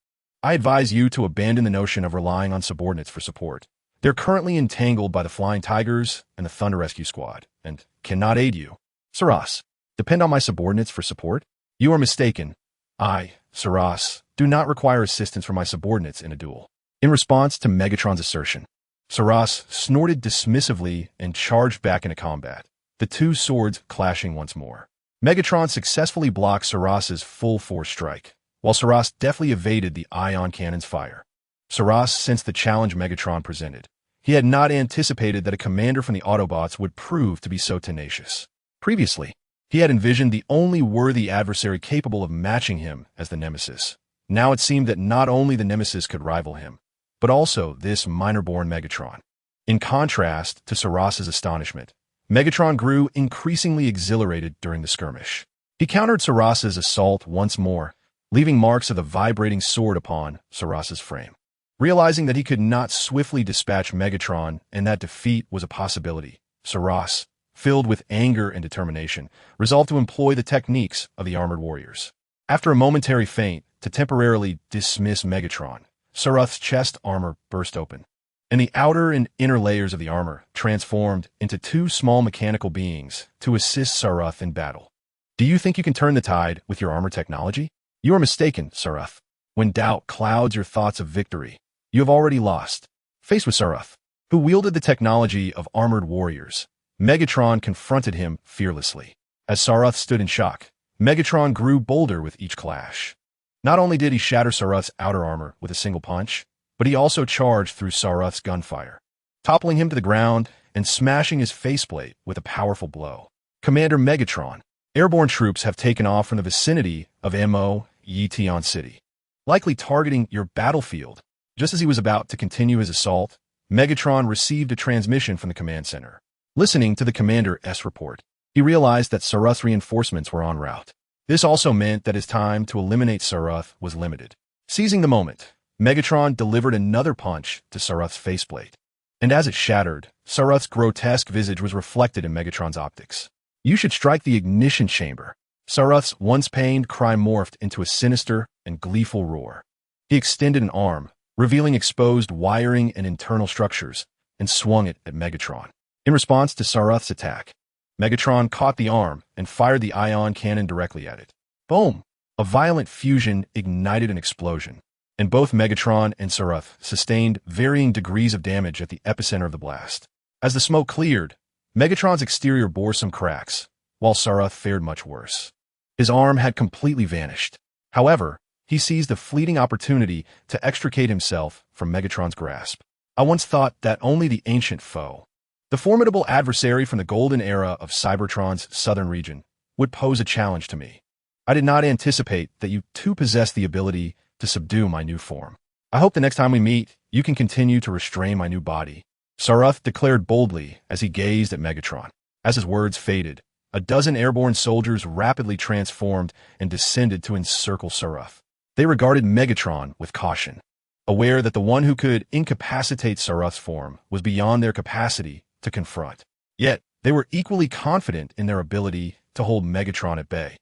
I advise you to abandon the notion of relying on subordinates for support. They're currently entangled by the Flying Tigers and the Thunder Rescue Squad, and cannot aid you." "Saras, depend on my subordinates for support? You are mistaken. I, Saras, do not require assistance from my subordinates in a duel." In response to Megatron's assertion, Saras snorted dismissively and charged back into combat, the two swords clashing once more. Megatron successfully blocked Saras's full-force strike, while Saras deftly evaded the ion cannon's fire. Saras sensed the challenge Megatron presented. He had not anticipated that a commander from the Autobots would prove to be so tenacious. Previously, he had envisioned the only worthy adversary capable of matching him as the Nemesis. Now it seemed that not only the Nemesis could rival him, but also this miner-born Megatron. In contrast to Saras's astonishment, Megatron grew increasingly exhilarated during the skirmish. He countered Saras's assault once more, leaving marks of the vibrating sword upon Saras's frame. Realizing that he could not swiftly dispatch Megatron and that defeat was a possibility, Saras, filled with anger and determination, resolved to employ the techniques of the armored warriors. After a momentary feint to temporarily dismiss Megatron, Saruth's chest armor burst open, and the outer and inner layers of the armor transformed into two small mechanical beings to assist Saruth in battle. "Do you think you can turn the tide with your armor technology? You are mistaken, Saruth. When doubt clouds your thoughts of victory, you have already lost." Faced with Saruth, who wielded the technology of armored warriors, Megatron confronted him fearlessly. As Saruth stood in shock, Megatron grew bolder with each clash. Not only did he shatter Saruth's outer armor with a single punch, but he also charged through Saruth's gunfire, toppling him to the ground and smashing his faceplate with a powerful blow. "Commander Megatron, airborne troops have taken off from the vicinity of MOCS City. likely targeting your battlefield. Just as he was about to continue his assault, Megatron received a transmission from the command center. Listening to the Commander's report, he realized that Saruth's reinforcements were en route. This also meant that his time to eliminate Saruth was limited. Seizing the moment, Megatron delivered another punch to Saruth's faceplate. And as it shattered, Saruth's grotesque visage was reflected in Megatron's optics. "You should strike the ignition chamber." Saruth's once pained cry morphed into a sinister and gleeful roar. He extended an arm, revealing exposed wiring and internal structures, and swung it at Megatron. In response to Saruth's attack, Megatron caught the arm and fired the ion cannon directly at it. Boom! A violent fusion ignited an explosion, and both Megatron and Saruth sustained varying degrees of damage at the epicenter of the blast. As the smoke cleared, Megatron's exterior bore some cracks, while Saruth fared much worse. His arm had completely vanished. However, he seized a fleeting opportunity to extricate himself from Megatron's grasp. "I once thought that only the ancient foe, the formidable adversary from the golden era of Cybertron's southern region, would pose a challenge to me. I did not anticipate that you too possess the ability to subdue my new form. I hope the next time we meet, you can continue to restrain my new body," Saruth declared boldly as he gazed at Megatron. As his words faded, a dozen airborne soldiers rapidly transformed and descended to encircle Saruth. They regarded Megatron with caution, aware that the one who could incapacitate Saruth's form was beyond their capacity to confront. Yet, they were equally confident in their ability to hold Megatron at bay.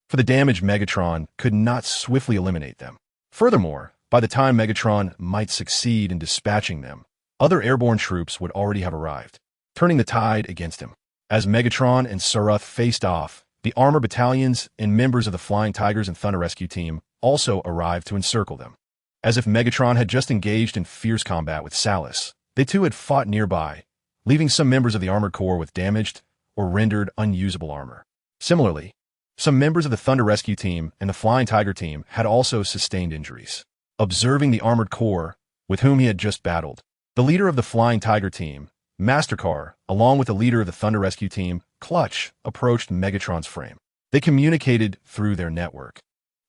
For the damage, Megatron could not swiftly eliminate them. Furthermore, by the time Megatron might succeed in dispatching them, other airborne troops would already have arrived, turning the tide against him. As Megatron and Saruth faced off, the armor battalions and members of the Flying Tigers and Thunder Rescue Team also arrived to encircle them. As if Megatron had just engaged in fierce combat with Salus, they too had fought nearby, leaving some members of the Armored Corps with damaged or rendered unusable armor. Similarly, some members of the Thunder Rescue Team and the Flying Tiger Team had also sustained injuries. Observing the Armored Corps, with whom he had just battled, the leader of the Flying Tiger Team, Mastercar, along with the leader of the Thunder Rescue Team, Clutch, approached Megatron's frame. They communicated through their network,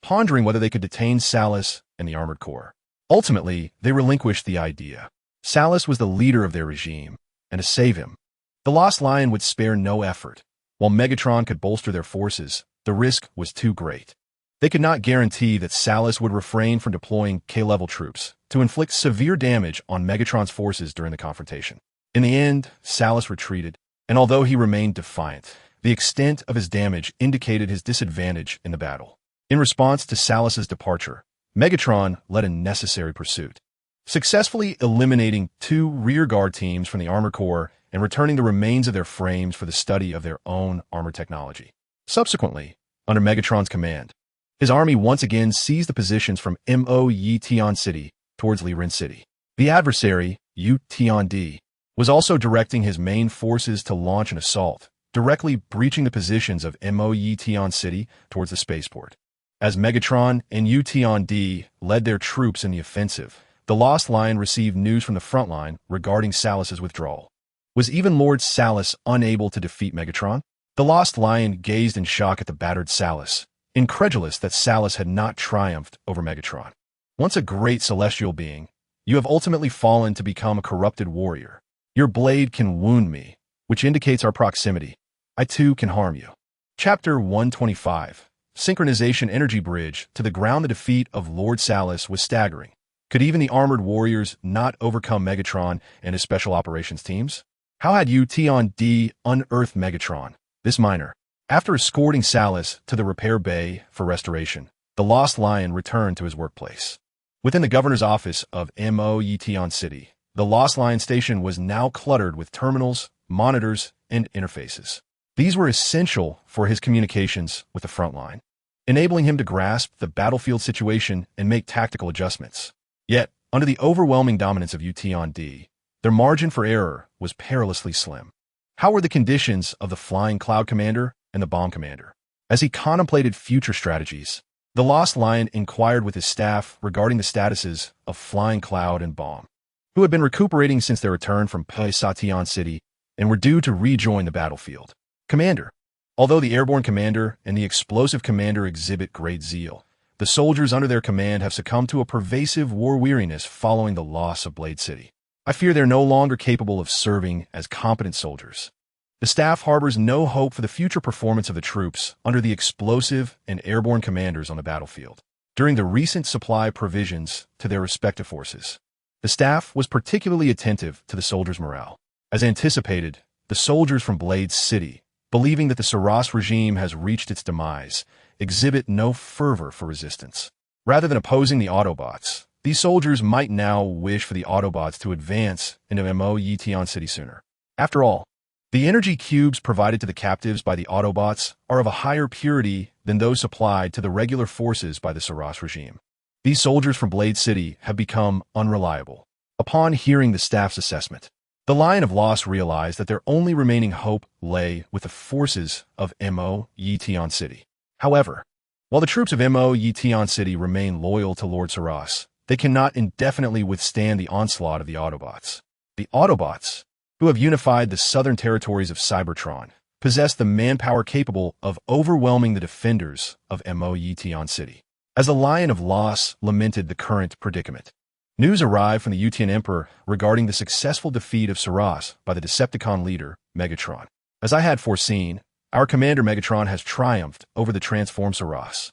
pondering whether they could detain Salus and the Armored Corps. Ultimately, they relinquished the idea. Salus was the leader of their regime, and to save him, the Lost Lion would spare no effort. While Megatron could bolster their forces, the risk was too great. They could not guarantee that Salus would refrain from deploying K-level troops to inflict severe damage on Megatron's forces during the confrontation. In the end, Salus retreated, and although he remained defiant, the extent of his damage indicated his disadvantage in the battle. In response to Salus's departure, Megatron led a necessary pursuit, successfully eliminating 2 rearguard teams from the Armored Corps and returning the remains of their frames for the study of their own armor technology. Subsequently, under Megatron's command, his army once again seized the positions from Mo-Yi-Tion City towards Liren City. The adversary, Yu-Tion-D, was also directing his main forces to launch an assault, directly breaching the positions of Mo-Yi-Tion City towards the spaceport. As Megatron and Yu-Tion-D led their troops in the offensive, the Lost Lion received news from the front line regarding Salus's withdrawal. Was even Lord Salus unable to defeat Megatron? The Lost Lion gazed in shock at the battered Salus, incredulous that Salus had not triumphed over Megatron. Once a great celestial being, you have ultimately fallen to become a corrupted warrior. Your blade can wound me, which indicates our proximity. I too can harm you. Chapter 125. Synchronization Energy Bridge to the ground. The defeat of Lord Salus was staggering. Could even the armored warriors not overcome Megatron and his special operations teams? How had Yu-Tion-D unearthed Megatron, this miner? After escorting Salus to the repair bay for restoration, the Lost Lion returned to his workplace. Within the governor's office of Mo-Yi-Tion City, the Lost Lion station was now cluttered with terminals, monitors, and interfaces. These were essential for his communications with the front line, enabling him to grasp the battlefield situation and make tactical adjustments. Yet, under the overwhelming dominance of Yu-Tion-D, their margin for error was perilously slim. How were the conditions of the Flying Cloud Commander and the Bomb Commander? As he contemplated future strategies, the Lost Lion inquired with his staff regarding the statuses of Flying Cloud and Bomb, who had been recuperating since their return from Pai-Sation City and were due to rejoin the battlefield. Commander, although the Airborne Commander and the Explosive Commander exhibit great zeal, The soldiers under their command have succumbed to a pervasive war weariness following the loss of Blade City. I fear they're no longer capable of serving as competent soldiers. The staff harbors no hope for the future performance of the troops under the explosive and airborne commanders on the battlefield. During the recent supply provisions to their respective forces, the staff was particularly attentive to the soldiers' morale. As anticipated, the soldiers from Blade City, believing that the Saras regime has reached its demise, exhibit no fervor for resistance. Rather than opposing the Autobots, these soldiers might now wish for the Autobots to advance into Yetion City sooner. After all, the energy cubes provided to the captives by the Autobots are of a higher purity than those supplied to the regular forces by the Saras regime. These soldiers from Blade City have become unreliable. Upon hearing the staff's assessment, the Lion of Loss realized that their only remaining hope lay with the forces of Yetion City. However, while the troops of Yetion City remain loyal to Lord Saras, they cannot indefinitely withstand the onslaught of the Autobots. The Autobots, who have unified the southern territories of Cybertron, possess the manpower capable of overwhelming the defenders of Yetion City. As the Lion of Loss lamented the current predicament, news arrived from the Yetion Emperor regarding the successful defeat of Saras by the Decepticon leader, Megatron. As I had foreseen, our commander Megatron has triumphed over the transformed Saras.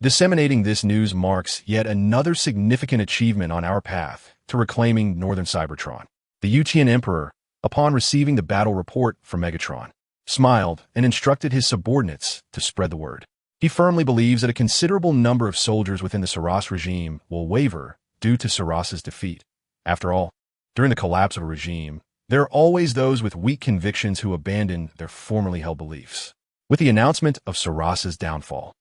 Disseminating this news marks yet another significant achievement on our path to reclaiming northern Cybertron. The Yetion Emperor, upon receiving the battle report from Megatron, smiled and instructed his subordinates to spread the word. He firmly believes that a considerable number of soldiers within the Saras regime will waver due to Saras's defeat. After all, during the collapse of a regime, there are always those with weak convictions who abandon their formerly held beliefs. With the announcement of Saras's downfall,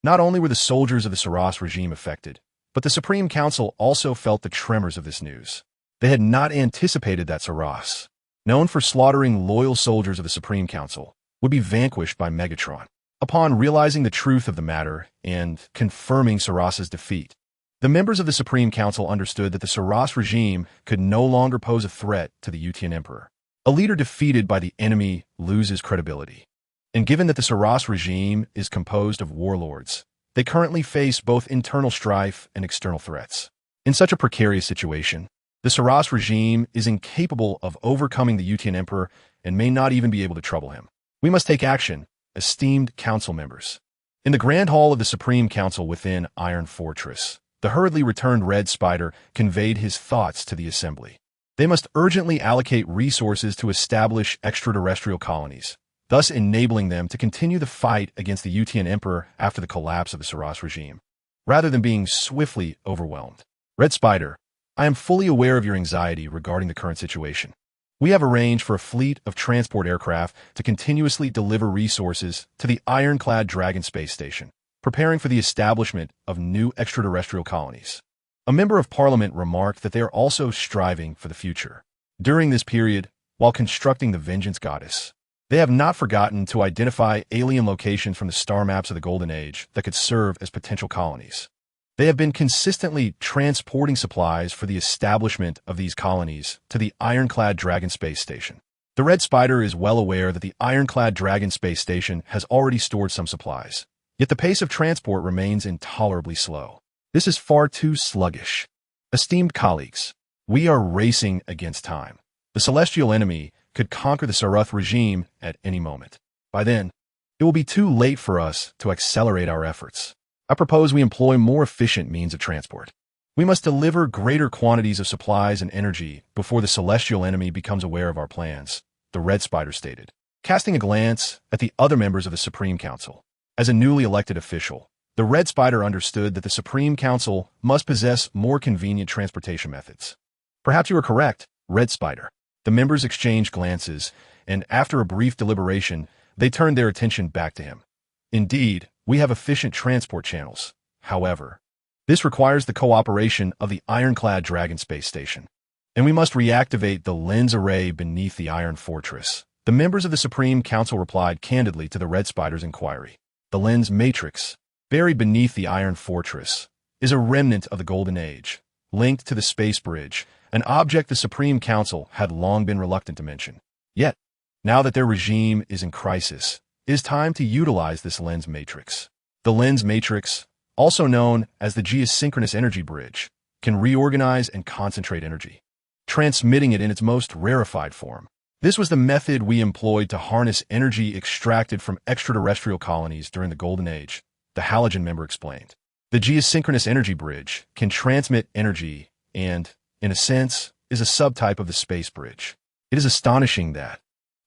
not only were the soldiers of the Saras regime affected, but the Supreme Council also felt the tremors of this news. They had not anticipated that Saras, known for slaughtering loyal soldiers of the Supreme Council, would be vanquished by Megatron. Upon realizing the truth of the matter and confirming Saras's defeat, the members of the Supreme Council understood that the Saras regime could no longer pose a threat to the Yetion Emperor. A leader defeated by the enemy loses credibility. And given that the Saras regime is composed of warlords, they currently face both internal strife and external threats. In such a precarious situation, the Saras regime is incapable of overcoming the Yetion Emperor and may not even be able to trouble him. We must take action, esteemed council members. In the Grand Hall of the Supreme Council within Iron Fortress, the hurriedly returned Red Spider conveyed his thoughts to the assembly. They must urgently allocate resources to establish extraterrestrial colonies, thus enabling them to continue the fight against the Yetion Emperor after the collapse of the Saras regime, rather than being swiftly overwhelmed. Red Spider, I am fully aware of your anxiety regarding the current situation. We have arranged for a fleet of transport aircraft to continuously deliver resources to the ironclad Dragon space station, preparing for the establishment of new extraterrestrial colonies. A member of Parliament remarked that they are also striving for the future. During this period, while constructing the Vengeance Goddess, they have not forgotten to identify alien locations from the star maps of the Golden Age that could serve as potential colonies. They have been consistently transporting supplies for the establishment of these colonies to the ironclad Dragon space station. The Red Spider is well aware that the ironclad Dragon space station has already stored some supplies, yet the pace of transport remains intolerably slow. This is far too sluggish. Esteemed colleagues, we are racing against time. The celestial enemy could conquer the Sarath regime at any moment. By then, it will be too late for us to accelerate our efforts. I propose we employ more efficient means of transport. We must deliver greater quantities of supplies and energy before the celestial enemy becomes aware of our plans, the Red Spider stated, casting a glance at the other members of the Supreme Council. As a newly elected official, the Red Spider understood that the Supreme Council must possess more convenient transportation methods. Perhaps you are correct, Red Spider. The members exchanged glances, and after a brief deliberation, they turned their attention back to him. Indeed, we have efficient transport channels. However, this requires the cooperation of the ironclad Dragon space station, and we must reactivate the lens array beneath the Iron Fortress. The members of the Supreme Council replied candidly to the Red Spider's inquiry. The lens matrix, buried beneath the Iron Fortress, is a remnant of the Golden Age, linked to the space bridge, an object the Supreme Council had long been reluctant to mention. Yet, now that their regime is in crisis, it is time to utilize this lens matrix. The lens matrix, also known as the geosynchronous energy bridge, can reorganize and concentrate energy, transmitting it in its most rarefied form. This was the method we employed to harness energy extracted from extraterrestrial colonies during the Golden Age, the Halogen member explained. The geosynchronous energy bridge can transmit energy and, in a sense, is a subtype of the space bridge. It is astonishing that,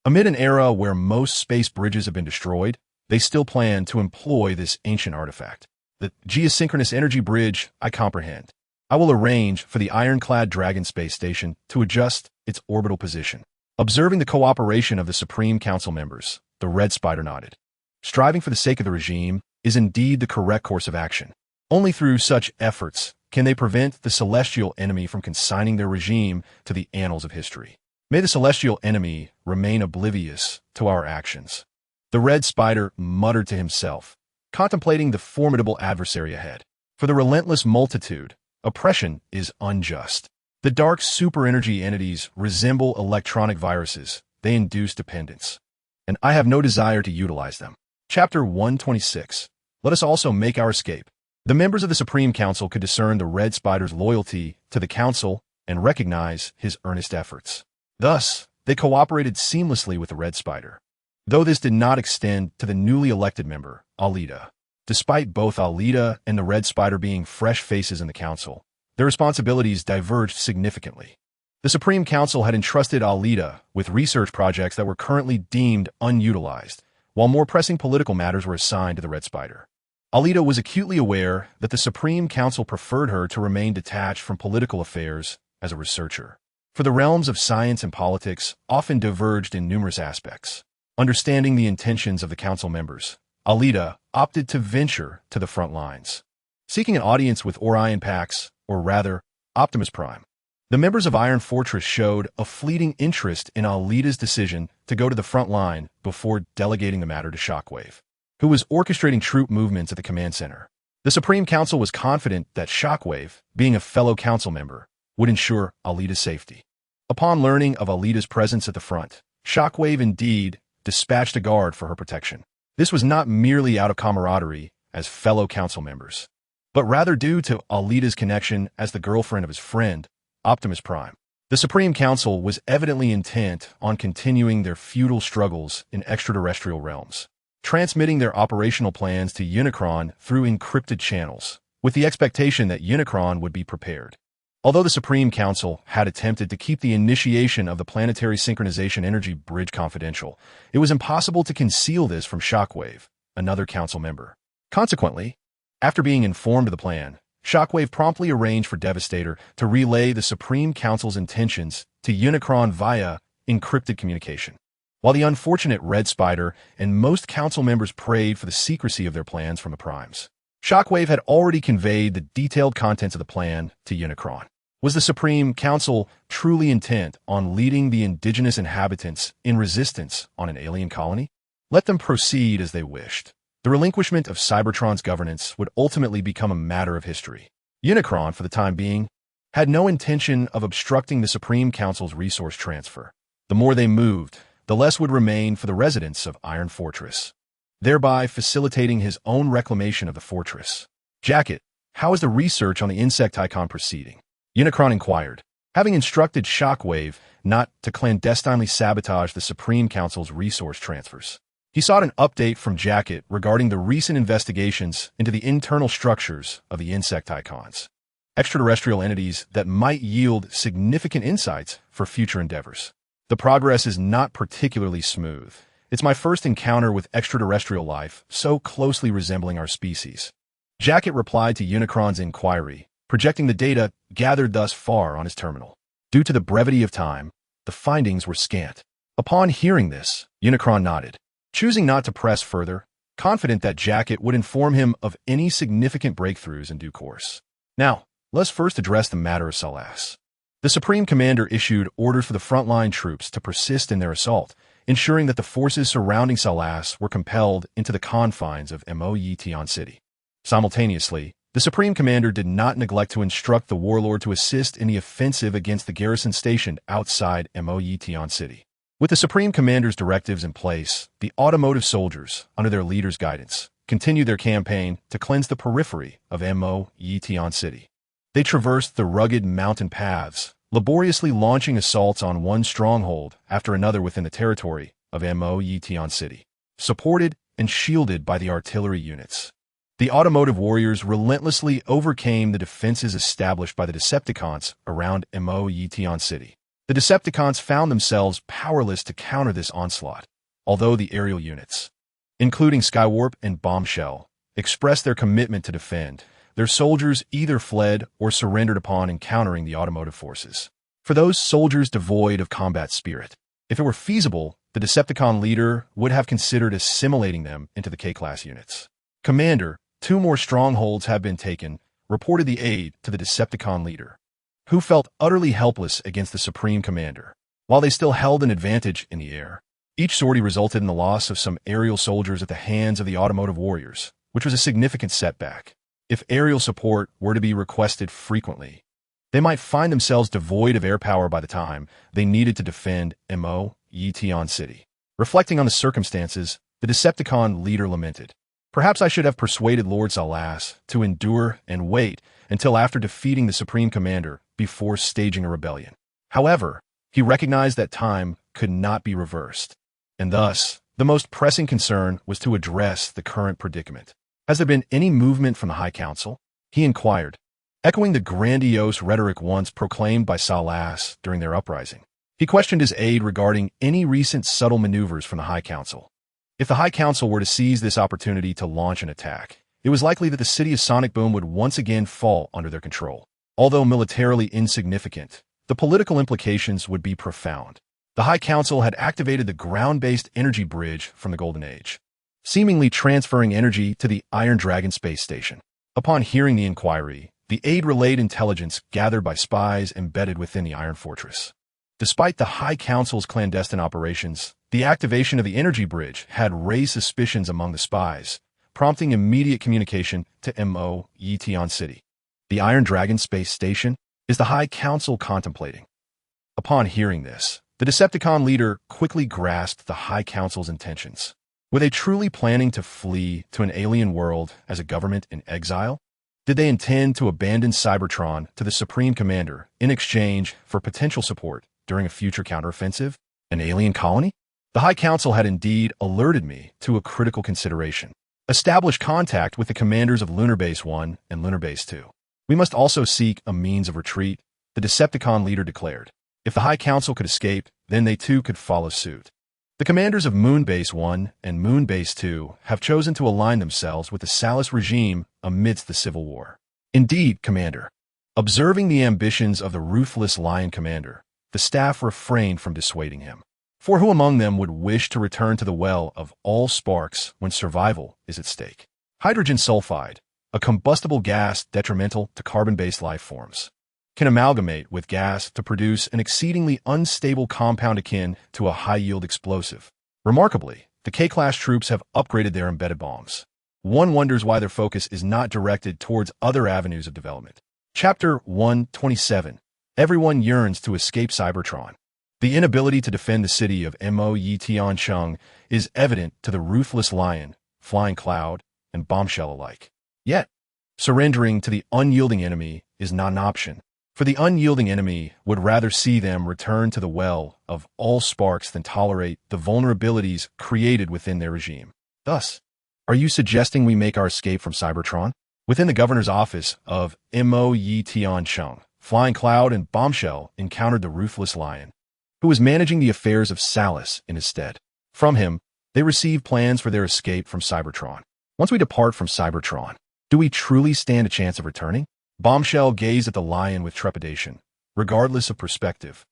amid an era where most space bridges have been destroyed, they still plan to employ this ancient artifact. The geosynchronous energy bridge, I comprehend. I will arrange for the ironclad Dragon space station to adjust its orbital position. Observing the cooperation of the Supreme Council members, the Red Spider nodded. Striving for the sake of the regime is indeed the correct course of action. Only through such efforts can they prevent the celestial enemy from consigning their regime to the annals of history. May the celestial enemy remain oblivious to our actions. The Red Spider muttered to himself, contemplating the formidable adversary ahead. For the relentless multitude, oppression is unjust. The dark super-energy entities resemble electronic viruses. They induce dependence. And I have no desire to utilize them. Chapter 126. Let us also make our escape. The members of the Supreme Council could discern the Red Spider's loyalty to the Council and recognize his earnest efforts. Thus, they cooperated seamlessly with the Red Spider. Though this did not extend to the newly elected member, Alita. Despite both Alita and the Red Spider being fresh faces in the Council, their responsibilities diverged significantly. The Supreme Council had entrusted Alita with research projects that were currently deemed unutilized, while more pressing political matters were assigned to the Red Spider. Alita was acutely aware that the Supreme Council preferred her to remain detached from political affairs as a researcher. For the realms of science and politics often diverged in numerous aspects. Understanding the intentions of the Council members, Alita opted to venture to the front lines. Seeking an audience with Orion Pax, or rather, Optimus Prime. The members of Iron Fortress showed a fleeting interest in Alita's decision to go to the front line before delegating the matter to Shockwave, who was orchestrating troop movements at the command center. The Supreme Council was confident that Shockwave, being a fellow council member, would ensure Alita's safety. Upon learning of Alita's presence at the front, Shockwave indeed dispatched a guard for her protection. This was not merely out of camaraderie as fellow council members, but rather due to Alita's connection as the girlfriend of his friend, Optimus Prime. The Supreme Council was evidently intent on continuing their feudal struggles in extraterrestrial realms, transmitting their operational plans to Unicron through encrypted channels, with the expectation that Unicron would be prepared. Although the Supreme Council had attempted to keep the initiation of the planetary synchronization energy bridge confidential, it was impossible to conceal this from Shockwave, another council member. Consequently, after being informed of the plan, Shockwave promptly arranged for Devastator to relay the Supreme Council's intentions to Unicron via encrypted communication. While the unfortunate Red Spider and most council members prayed for the secrecy of their plans from the Primes, Shockwave had already conveyed the detailed contents of the plan to Unicron. Was the Supreme Council truly intent on leading the indigenous inhabitants in resistance on an alien colony? Let them proceed as they wished. The relinquishment of Cybertron's governance would ultimately become a matter of history. Unicron, for the time being, had no intention of obstructing the Supreme Council's resource transfer. The more they moved, the less would remain for the residents of Iron Fortress, thereby facilitating his own reclamation of the fortress. Jacket, how is the research on the Insecticon proceeding? Unicron inquired, having instructed Shockwave not to clandestinely sabotage the Supreme Council's resource transfers. He sought an update from Jacket regarding the recent investigations into the internal structures of the Insecticons, extraterrestrial entities that might yield significant insights for future endeavors. The progress is not particularly smooth. It's my first encounter with extraterrestrial life so closely resembling our species. Jacket replied to Unicron's inquiry, projecting the data gathered thus far on his terminal. Due to the brevity of time, the findings were scant. Upon hearing this, Unicron nodded, choosing not to press further, confident that Jacket would inform him of any significant breakthroughs in due course. Now, let's first address the matter of Salas. The Supreme Commander issued orders for the frontline troops to persist in their assault, ensuring that the forces surrounding Salas were compelled into the confines of Moyetion City. Simultaneously, the Supreme Commander did not neglect to instruct the Warlord to assist in the offensive against the garrison stationed outside Moyetion City. With the Supreme Commander's directives in place, the automotive soldiers, under their leader's guidance, continued their campaign to cleanse the periphery of Mo-Yetion City. They traversed the rugged mountain paths, laboriously launching assaults on one stronghold after another within the territory of Mo-Yetion City, supported and shielded by the artillery units. The automotive warriors relentlessly overcame the defenses established by the Decepticons around Mo-Yetion City. The Decepticons found themselves powerless to counter this onslaught, although the aerial units, including Skywarp and Bombshell, expressed their commitment to defend. Their soldiers either fled or surrendered upon encountering the automotive forces. For those soldiers devoid of combat spirit, if it were feasible, the Decepticon leader would have considered assimilating them into the K-class units. Commander, 2 more strongholds have been taken, reported the aide to the Decepticon leader, who felt utterly helpless against the Supreme Commander. While they still held an advantage in the air, each sortie resulted in the loss of some aerial soldiers at the hands of the automotive warriors, which was a significant setback. If aerial support were to be requested frequently, they might find themselves devoid of air power by the time they needed to defend Mo-Yetion City. Reflecting on the circumstances, the Decepticon leader lamented, "Perhaps I should have persuaded Lord Salas to endure and wait until after defeating the Supreme Commander before staging a rebellion." However, he recognized that time could not be reversed, and thus, the most pressing concern was to address the current predicament. "Has there been any movement from the High Council?" he inquired, echoing the grandiose rhetoric once proclaimed by Salas during their uprising. He questioned his aide regarding any recent subtle maneuvers from the High Council. If the High Council were to seize this opportunity to launch an attack, it was likely that the city of Sonic Boom would once again fall under their control. Although militarily insignificant, the political implications would be profound. The High Council had activated the ground-based energy bridge from the Golden Age, seemingly transferring energy to the Iron Dragon space station. Upon hearing the inquiry, the aide relayed intelligence gathered by spies embedded within the Iron Fortress. Despite the High Council's clandestine operations, the activation of the energy bridge had raised suspicions among the spies, prompting immediate communication to Mo-Yetion City. The Iron Dragon space station is the High Council contemplating. Upon hearing this, the Decepticon leader quickly grasped the High Council's intentions. Were they truly planning to flee to an alien world as a government in exile? Did they intend to abandon Cybertron to the Supreme Commander in exchange for potential support during a future counteroffensive? An alien colony? The High Council had indeed alerted me to a critical consideration. Establish contact with the commanders of Lunar Base 1 and Lunar Base 2. We must also seek a means of retreat, the Decepticon leader declared. If the High Council could escape, then they too could follow suit. The commanders of Moon Base 1 and Moon Base 2 have chosen to align themselves with the Salas regime amidst the civil war. Indeed, Commander. Observing the ambitions of the ruthless Lion Commander, the staff refrained from dissuading him. For who among them would wish to return to the well of all sparks when survival is at stake? Hydrogen sulfide, a combustible gas detrimental to carbon-based life forms, can amalgamate with gas to produce an exceedingly unstable compound akin to a high-yield explosive. Remarkably, the K-class troops have upgraded their embedded bombs. One wonders why their focus is not directed towards other avenues of development. Chapter 127. Everyone yearns to escape Cybertron. The inability to defend the city of Mo-Yetion is evident to the ruthless Lion, Flying Cloud, and Bombshell alike. Yet, surrendering to the unyielding enemy is not an option, for the unyielding enemy would rather see them return to the well of all sparks than tolerate the vulnerabilities created within their regime. Thus, are you suggesting we make our escape from Cybertron? Within the governor's office of Mo-Yetion, Flying Cloud and Bombshell encountered the ruthless Lion, who was managing the affairs of Salas in his stead. From him, they received plans for their escape from Cybertron. Once we depart from Cybertron, do we truly stand a chance of returning? Bombshell gazed at the Lion with trepidation, regardless of perspective.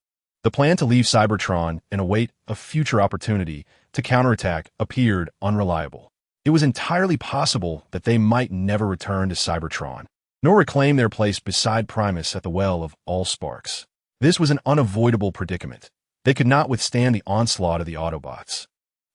The plan to leave Cybertron and await a future opportunity to counterattack appeared unreliable. It was entirely possible that they might never return to Cybertron, nor reclaim their place beside Primus at the Well of All Sparks. This was an unavoidable predicament. They could not withstand the onslaught of the Autobots.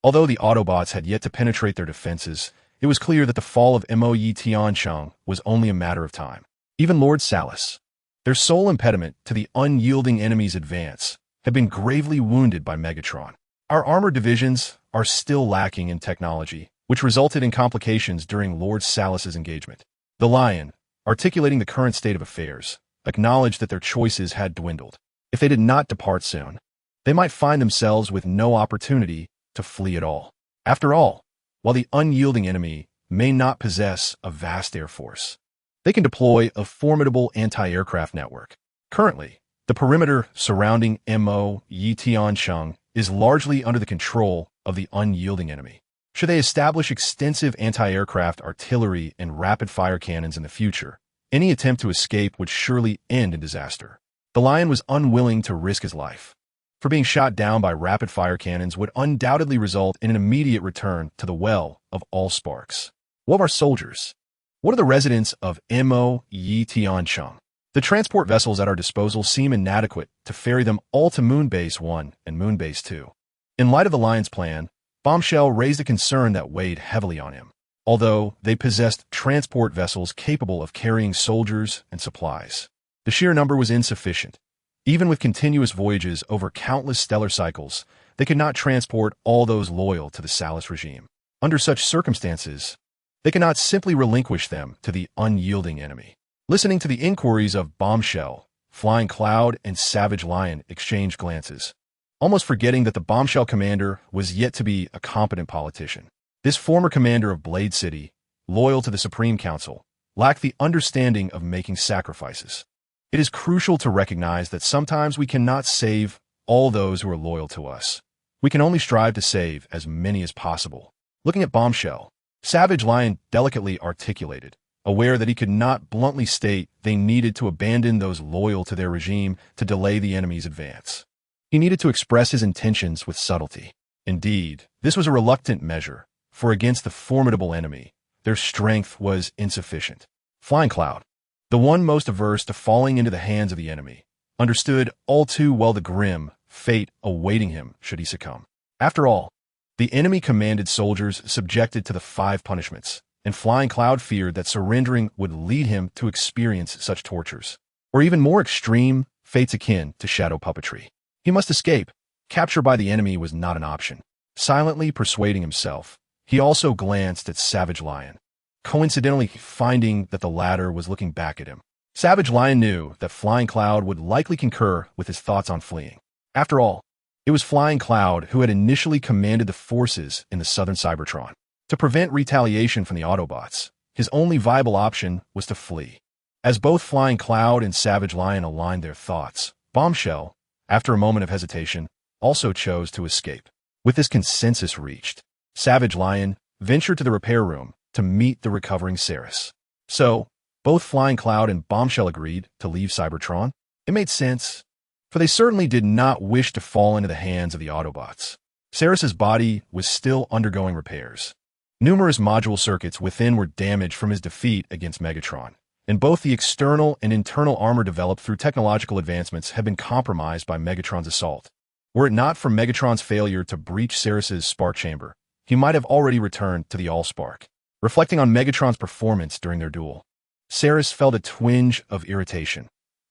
Although the Autobots had yet to penetrate their defenses, it was clear that the fall of Mo-Yetion was only a matter of time. Even Lord Salas, their sole impediment to the unyielding enemy's advance, had been gravely wounded by Megatron. Our armored divisions are still lacking in technology which resulted in complications during Lord Salus's engagement. The Lion, articulating the current state of affairs, acknowledged that their choices had dwindled. If they did not depart soon, they might find themselves with no opportunity to flee at all. After all, while the unyielding enemy may not possess a vast air force, they can deploy a formidable anti-aircraft network. Currently, the perimeter surrounding Mo Yitiansheng is largely under the control of the unyielding enemy. Should they establish extensive anti-aircraft artillery and rapid-fire cannons in the future, any attempt to escape would surely end in disaster. The Lion was unwilling to risk his life, for being shot down by rapid-fire cannons would undoubtedly result in an immediate return to the well of all sparks. What of our soldiers? What are the residents of Mo Yitiansheng? The transport vessels at our disposal seem inadequate to ferry them all to Moonbase 1 and Moonbase 2. In light of the Lion's plan, Bombshell raised a concern that weighed heavily on him. Although they possessed transport vessels capable of carrying soldiers and supplies, the sheer number was insufficient. Even with continuous voyages over countless stellar cycles, they could not transport all those loyal to the Salus regime. Under such circumstances, they cannot simply relinquish them to the unyielding enemy. Listening to the inquiries of Bombshell, Flying Cloud and Savage Lion exchanged glances, almost forgetting that the Bombshell commander was yet to be a competent politician. This former commander of Blade City, loyal to the Supreme Council, lacked the understanding of making sacrifices. It is crucial to recognize that sometimes we cannot save all those who are loyal to us. We can only strive to save as many as possible. Looking at Bombshell, Savage Lion delicately articulated, aware that he could not bluntly state they needed to abandon those loyal to their regime to delay the enemy's advance. He needed to express his intentions with subtlety. Indeed, this was a reluctant measure, for against the formidable enemy, their strength was insufficient. Flying Cloud, the one most averse to falling into the hands of the enemy, understood all too well the grim fate awaiting him should he succumb. After all, the enemy commanded soldiers subjected to the 5 punishments, and Flying Cloud feared that surrendering would lead him to experience such tortures, or even more extreme fates akin to shadow puppetry. He must escape. Capture by the enemy was not an option. Silently persuading himself, he also glanced at Savage Lion, coincidentally finding that the latter was looking back at him. Savage Lion knew that Flying Cloud would likely concur with his thoughts on fleeing. After all, it was Flying Cloud who had initially commanded the forces in the southern Cybertron. To prevent retaliation from the Autobots, his only viable option was to flee. As both Flying Cloud and Savage Lion aligned their thoughts, Bombshell, after a moment of hesitation, also chose to escape. With this consensus reached, Savage Lion ventured to the repair room to meet the recovering Ceres. So, both Flying Cloud and Bombshell agreed to leave Cybertron. It made sense, for they certainly did not wish to fall into the hands of the Autobots. Ceres's body was still undergoing repairs. Numerous module circuits within were damaged from his defeat against Megatron, and both the external and internal armor developed through technological advancements had been compromised by Megatron's assault. Were it not for Megatron's failure to breach Ceres's spark chamber, he might have already returned to the Allspark. Reflecting on Megatron's performance during their duel, Ceres felt a twinge of irritation.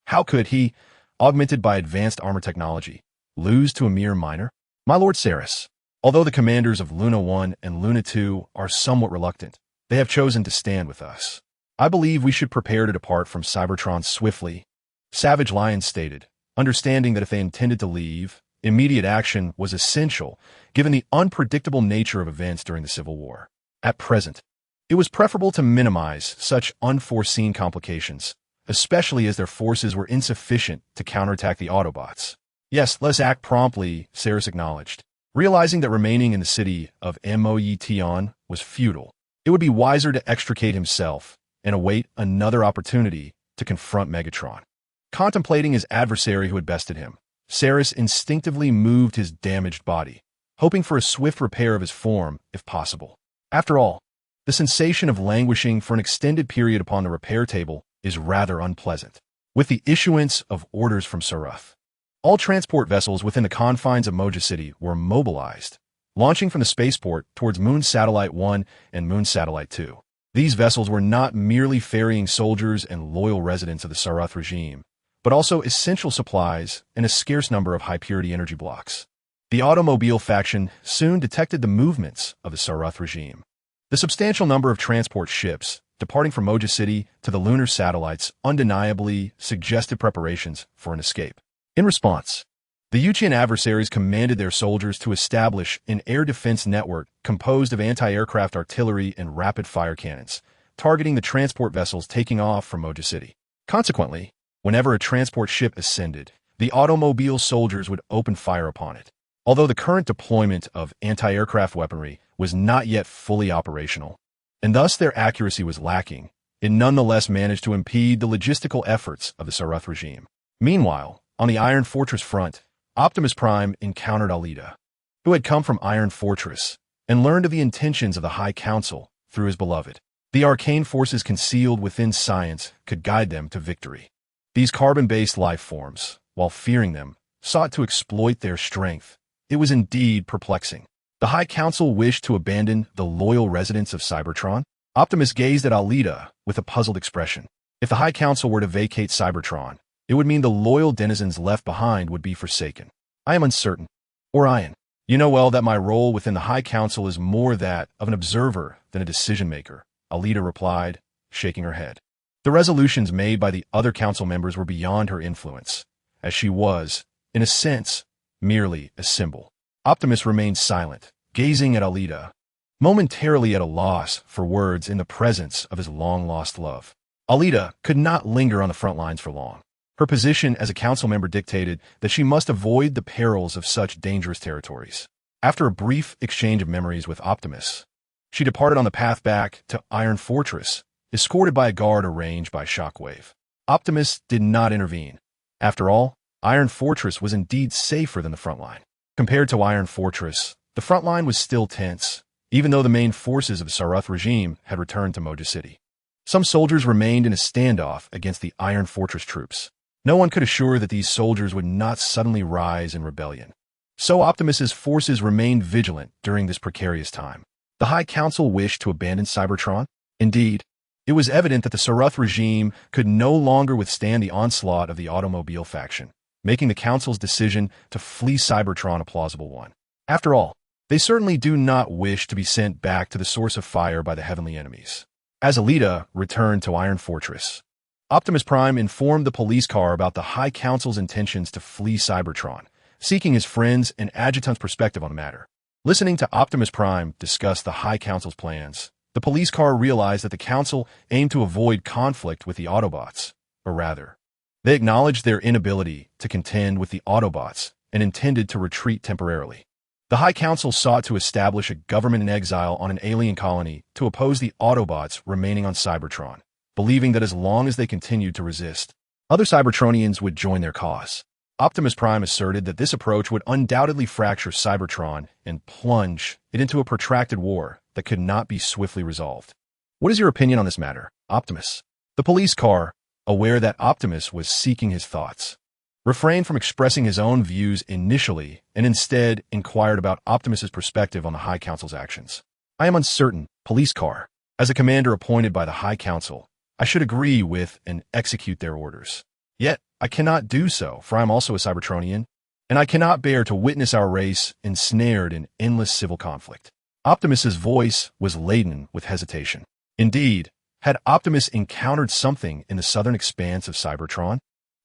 How could he, augmented by advanced armor technology, lose to a mere minor? My Lord Ceres, although the commanders of Luna 1 and Luna 2 are somewhat reluctant, they have chosen to stand with us. I believe we should prepare to depart from Cybertron swiftly, Savage Lion stated, understanding that if they intended to leave, immediate action was essential given the unpredictable nature of events during the Civil War. At present, it was preferable to minimize such unforeseen complications, especially as their forces were insufficient to counterattack the Autobots. Yes, let us act promptly, Ceres acknowledged. Realizing that remaining in the city of Moyetion was futile, it would be wiser to extricate himself and await another opportunity to confront Megatron. Contemplating his adversary who had bested him, Ceres instinctively moved his damaged body, hoping for a swift repair of his form if possible. After all, the sensation of languishing for an extended period upon the repair table is rather unpleasant. With the issuance of orders from Saruth, all transport vessels within the confines of Moja City were mobilized, launching from the spaceport towards Moon Satellite 1 and Moon Satellite 2. These vessels were not merely ferrying soldiers and loyal residents of the Saruth regime, but also essential supplies and a scarce number of high-purity energy blocks. The automobile faction soon detected the movements of the Saruth regime. The substantial number of transport ships departing from Moja City to the lunar satellites undeniably suggested preparations for an escape. In response, the Yuchian adversaries commanded their soldiers to establish an air defense network composed of anti-aircraft artillery and rapid-fire cannons, targeting the transport vessels taking off from Moja City. Consequently, whenever a transport ship ascended, the automobile soldiers would open fire upon it. Although the current deployment of anti-aircraft weaponry was not yet fully operational, and thus their accuracy was lacking, it nonetheless managed to impede the logistical efforts of the Saruth regime. Meanwhile, on the Iron Fortress front, Optimus Prime encountered Alita, who had come from Iron Fortress, and learned of the intentions of the High Council through his beloved. The arcane forces concealed within science could guide them to victory. These carbon-based life forms, while fearing them, sought to exploit their strength. It was indeed perplexing. The High Council wished to abandon the loyal residents of Cybertron. Optimus gazed at Alita with a puzzled expression. If the High Council were to vacate Cybertron, it would mean the loyal denizens left behind would be forsaken. I am uncertain. Orion, you know well that my role within the High Council is more that of an observer than a decision-maker, Alita replied, shaking her head. The resolutions made by the other council members were beyond her influence, as she was, in a sense, merely a symbol. Optimus remained silent, gazing at Alita, momentarily at a loss for words in the presence of his long-lost love. Alita could not linger on the front lines for long. Her position as a council member dictated that she must avoid the perils of such dangerous territories. After a brief exchange of memories with Optimus, she departed on the path back to Iron Fortress, escorted by a guard arranged by Shockwave. Optimus did not intervene. After all, Iron Fortress was indeed safer than the front line. Compared to Iron Fortress, the front line was still tense, even though the main forces of the Saruth regime had returned to Moja City. Some soldiers remained in a standoff against the Iron Fortress troops. No one could assure that these soldiers would not suddenly rise in rebellion. So Optimus's forces remained vigilant during this precarious time. The High Council wished to abandon Cybertron. Indeed, it was evident that the Saruth regime could no longer withstand the onslaught of the automobile faction, making the Council's decision to flee Cybertron a plausible one. After all, they certainly do not wish to be sent back to the source of fire by the heavenly enemies. As Alita returned to Iron Fortress, Optimus Prime informed the police car about the High Council's intentions to flee Cybertron, seeking his friends and adjutant's perspective on the matter. Listening to Optimus Prime discuss the High Council's plans, the police car realized that the Council aimed to avoid conflict with the Autobots, or rather, they acknowledged their inability to contend with the Autobots and intended to retreat temporarily. The High Council sought to establish a government in exile on an alien colony to oppose the Autobots remaining on Cybertron, believing that as long as they continued to resist, other Cybertronians would join their cause. Optimus Prime asserted that this approach would undoubtedly fracture Cybertron and plunge it into a protracted war that could not be swiftly resolved. What is your opinion on this matter, Optimus? The police car, aware that Optimus was seeking his thoughts, refrained from expressing his own views initially and instead inquired about Optimus's perspective on the High Council's actions. I am uncertain, police car. As a commander appointed by the High Council, I should agree with and execute their orders. Yet, I cannot do so, for I am also a Cybertronian, and I cannot bear to witness our race ensnared in endless civil conflict. Optimus's voice was laden with hesitation. Indeed, had Optimus encountered something in the southern expanse of Cybertron?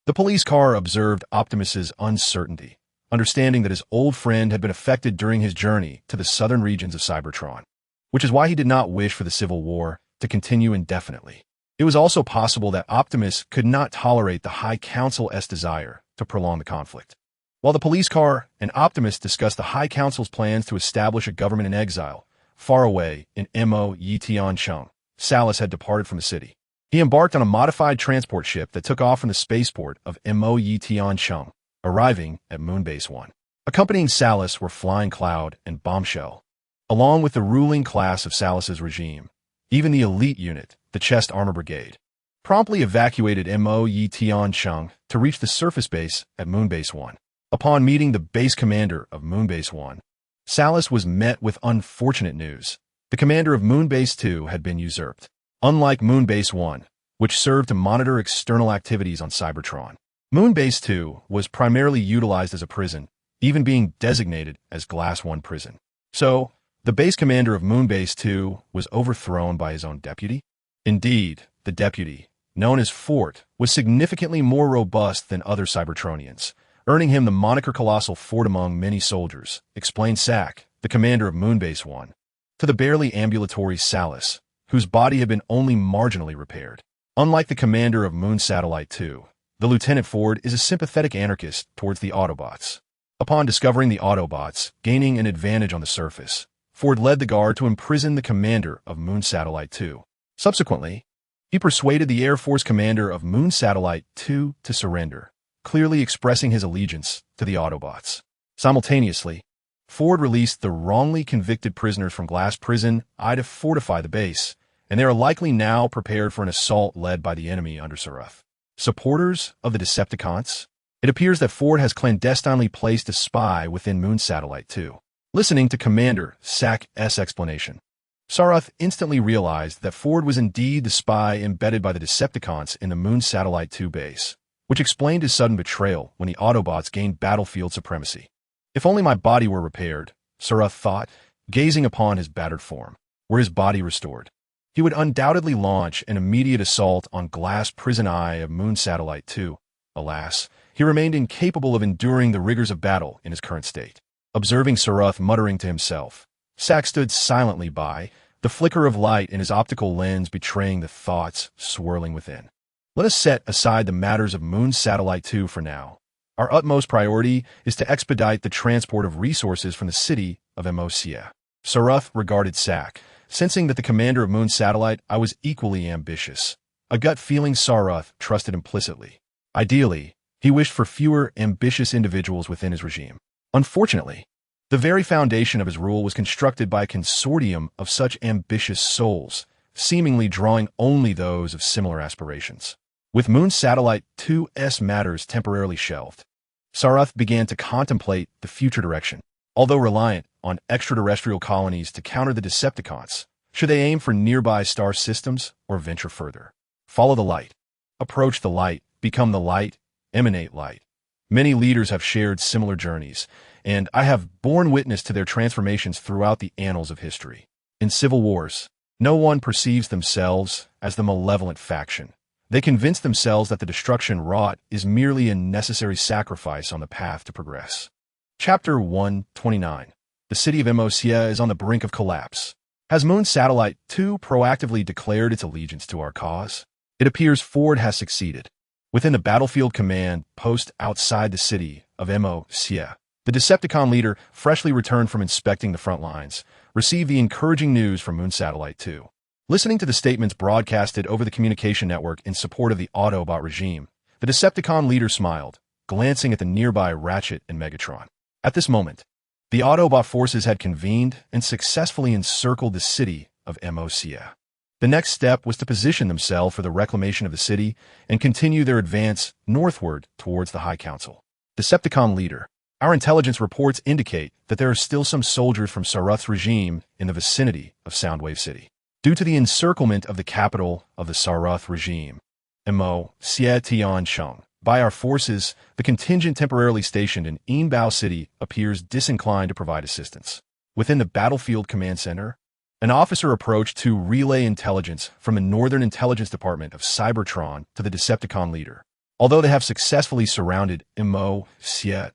The police car observed Optimus's uncertainty, understanding that his old friend had been affected during his journey to the southern regions of Cybertron, which is why he did not wish for the Civil War to continue indefinitely. It was also possible that Optimus could not tolerate the High Council's desire to prolong the conflict. While the police car and Optimus discussed the High Council's plans to establish a government in exile, far away in Mo Yitian-chung, Salus had departed from the city. He embarked on a modified transport ship that took off from the spaceport of Mo Yitian-chung, arriving at Moonbase 1. Accompanying Salus were Flying Cloud and Bombshell. Along with the ruling class of Salus's regime, even the elite unit, the Chest Armor Brigade, promptly evacuated Mo Yitian-chung to reach the surface base at Moonbase 1. Upon meeting the base commander of Moonbase 1, Salus was met with unfortunate news. The commander of Moonbase 2 had been usurped. Unlike Moonbase 1, which served to monitor external activities on Cybertron, Moonbase 2 was primarily utilized as a prison, even being designated as Glass 1 prison. So, The base commander of Moonbase 2 was overthrown by his own deputy? Indeed, the deputy, known as Fort, was significantly more robust than other Cybertronians, earning him the moniker Colossal Fort among many soldiers, explained Sack, the commander of Moonbase 1, to the barely ambulatory Salus, whose body had been only marginally repaired. Unlike the commander of Moon Satellite 2, the Lieutenant Ford is a sympathetic anarchist towards the Autobots. Upon discovering the Autobots gaining an advantage on the surface, Ford led the Guard to imprison the commander of Moon Satellite 2. Subsequently, he persuaded the Air Force commander of Moon Satellite 2 to surrender, clearly expressing his allegiance to the Autobots. Simultaneously, Ford released the wrongly convicted prisoners from Glass Prison to fortify the base, and they are likely now prepared for an assault led by the enemy under Saruth. Supporters of the Decepticons? It appears that Ford has clandestinely placed a spy within Moon Satellite 2. Listening to Commander Sack's explanation, Saruth instantly realized that Ford was indeed the spy embedded by the Decepticons in the Moon Satellite 2 base, which explained his sudden betrayal when the Autobots gained battlefield supremacy. If only my body were repaired, Saruth thought, gazing upon his battered form. Were his body restored, he would undoubtedly launch an immediate assault on Glass Prison I of Moon Satellite 2. Alas, he remained incapable of enduring the rigors of battle in his current state. Observing Saruth muttering to himself, Sack stood silently by, the flicker of light in his optical lens betraying the thoughts swirling within. Let us set aside the matters of Moon Satellite 2 for now. Our utmost priority is to expedite the transport of resources from the city of Emocia. Saruth regarded Sack, sensing that the commander of Moon Satellite I was equally ambitious. A gut feeling Saruth trusted implicitly. Ideally, he wished for fewer ambitious individuals within his regime. Unfortunately, the very foundation of his rule was constructed by a consortium of such ambitious souls, seemingly drawing only those of similar aspirations. With Moon Satellite 2's matters temporarily shelved, Saruth began to contemplate the future direction. Although reliant on extraterrestrial colonies to counter the Decepticons, should they aim for nearby star systems or venture further? Follow the light. Approach the light. Become the light. Emanate light. Many leaders have shared similar journeys, and I have borne witness to their transformations throughout the annals of history. In civil wars, no one perceives themselves as the malevolent faction. They convince themselves that the destruction wrought is merely a necessary sacrifice on the path to progress. Chapter 129. The city of Emocia is on the brink of collapse. Has Moon Satellite 2 proactively declared its allegiance to our cause? It appears Ford has succeeded. Within the battlefield command post outside the city of Emocia, the Decepticon leader, freshly returned from inspecting the front lines, received the encouraging news from Moon Satellite 2. Listening to the statements broadcasted over the communication network in support of the Autobot regime, the Decepticon leader smiled, glancing at the nearby Ratchet and Megatron. At this moment, the Autobot forces had convened and successfully encircled the city of Emocia. The next step was to position themselves for the reclamation of the city and continue their advance northward towards the High Council. Decepticon leader, our intelligence reports indicate that there are still some soldiers from Saruth's regime in the vicinity of Soundwave City. Due to the encirclement of the capital of the Saruth regime, Emocia, by our forces, the contingent temporarily stationed in Inbao City appears disinclined to provide assistance. Within the battlefield command center, an officer approached to relay intelligence from the Northern Intelligence Department of Cybertron to the Decepticon leader. Although they have successfully surrounded Emocia,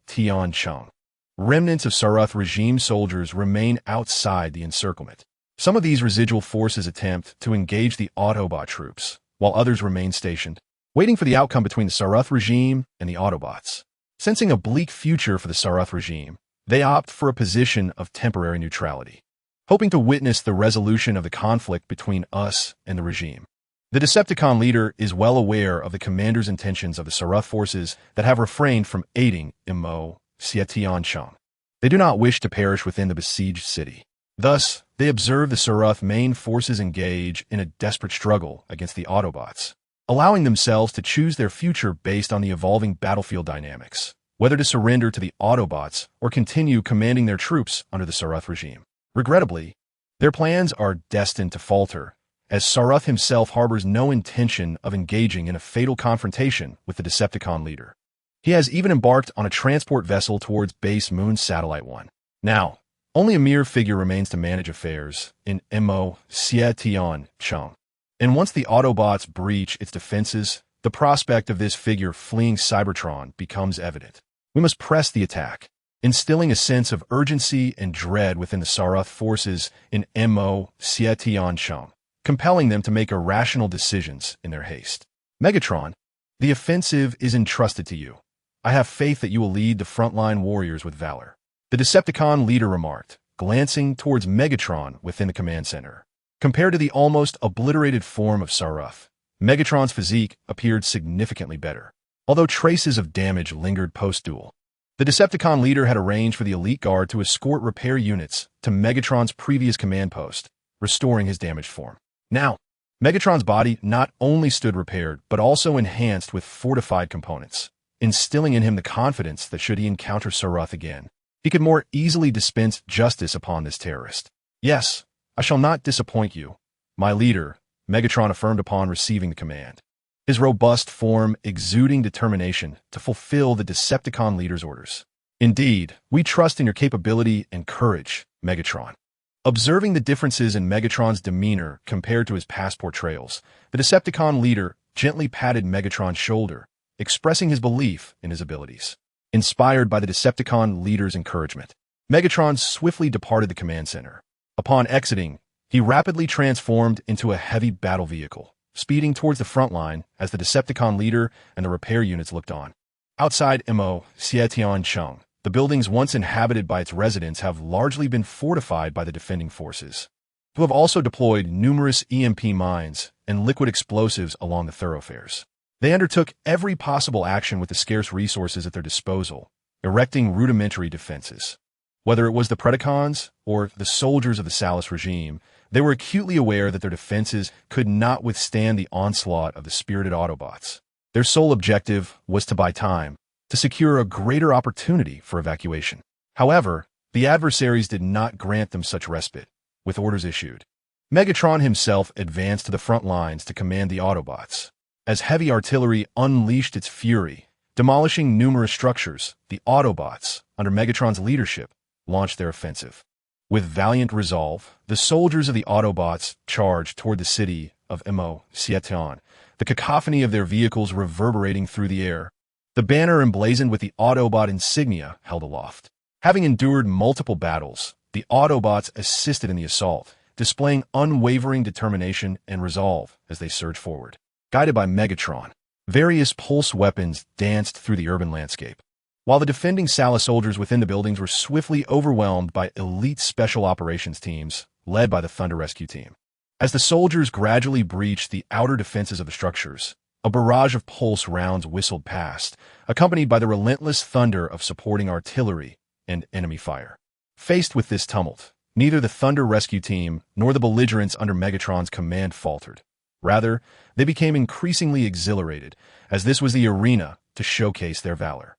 remnants of Saruth regime soldiers remain outside the encirclement. Some of these residual forces attempt to engage the Autobot troops, while others remain stationed, waiting for the outcome between the Saruth regime and the Autobots. Sensing a bleak future for the Saruth regime, they opt for a position of temporary neutrality, hoping to witness the resolution of the conflict between us and the regime. The Decepticon leader is well aware of the commander's intentions of the Saruth forces that have refrained from aiding Emocia. They do not wish to perish within the besieged city. Thus, they observe the Saruth main forces engage in a desperate struggle against the Autobots, allowing themselves to choose their future based on the evolving battlefield dynamics, whether to surrender to the Autobots or continue commanding their troops under the Saruth regime. Regrettably, their plans are destined to falter, as Saruth himself harbors no intention of engaging in a fatal confrontation with the Decepticon leader. He has even embarked on a transport vessel towards base Moon Satellite 1. Now, Only a mere figure remains to manage affairs in Mo Xietian Cheng. And once the Autobots breach its defenses, the prospect of this figure fleeing Cybertron becomes evident. We must press the attack, instilling a sense of urgency and dread within the Saroth forces in Mo Xietian Cheng, compelling them to make irrational decisions in their haste. Megatron, the offensive is entrusted to you. I have faith that you will lead the frontline warriors with valor. The Decepticon leader remarked, glancing towards Megatron within the command center. Compared to the almost obliterated form of Saroth, Megatron's physique appeared significantly better, although traces of damage lingered post-duel. The Decepticon leader had arranged for the elite guard to escort repair units to Megatron's previous command post, restoring his damaged form. Now, Megatron's body not only stood repaired, but also enhanced with fortified components, instilling in him the confidence that should he encounter Saroth again, he could more easily dispense justice upon this terrorist. Yes, I shall not disappoint you, my leader, Megatron affirmed upon receiving the command, his robust form exuding determination to fulfill the Decepticon leader's orders. Indeed, we trust in your capability and courage, Megatron. Observing the differences in Megatron's demeanor compared to his past portrayals, the Decepticon leader gently patted Megatron's shoulder, expressing his belief in his abilities. Inspired by the Decepticon leader's encouragement, Megatron swiftly departed the command center. Upon exiting, he rapidly transformed into a heavy battle vehicle, speeding towards the front line as the Decepticon leader and the repair units looked on. Outside Mo Xietian Cheng, the buildings once inhabited by its residents have largely been fortified by the defending forces, who have also deployed numerous EMP mines and liquid explosives along the thoroughfares. They undertook every possible action with the scarce resources at their disposal, erecting rudimentary defenses. Whether it was the Predacons or the soldiers of the Salus regime, they were acutely aware that their defenses could not withstand the onslaught of the spirited Autobots. Their sole objective was to buy time, to secure a greater opportunity for evacuation. However, the adversaries did not grant them such respite, with orders issued. Megatron himself advanced to the front lines to command the Autobots. As heavy artillery unleashed its fury, demolishing numerous structures, the Autobots, under Megatron's leadership, launched their offensive. With valiant resolve, the soldiers of the Autobots charged toward the city of Mo Xietian, the cacophony of their vehicles reverberating through the air, the banner emblazoned with the Autobot insignia held aloft. Having endured multiple battles, the Autobots assisted in the assault, displaying unwavering determination and resolve as they surged forward. Guided by Megatron, various pulse weapons danced through the urban landscape, while the defending Salus soldiers within the buildings were swiftly overwhelmed by elite special operations teams, led by the Thunder Rescue Team. As the soldiers gradually breached the outer defenses of the structures, a barrage of pulse rounds whistled past, accompanied by the relentless thunder of supporting artillery and enemy fire. Faced with this tumult, neither the Thunder Rescue Team nor the belligerents under Megatron's command faltered. Rather, they became increasingly exhilarated, as this was the arena to showcase their valor.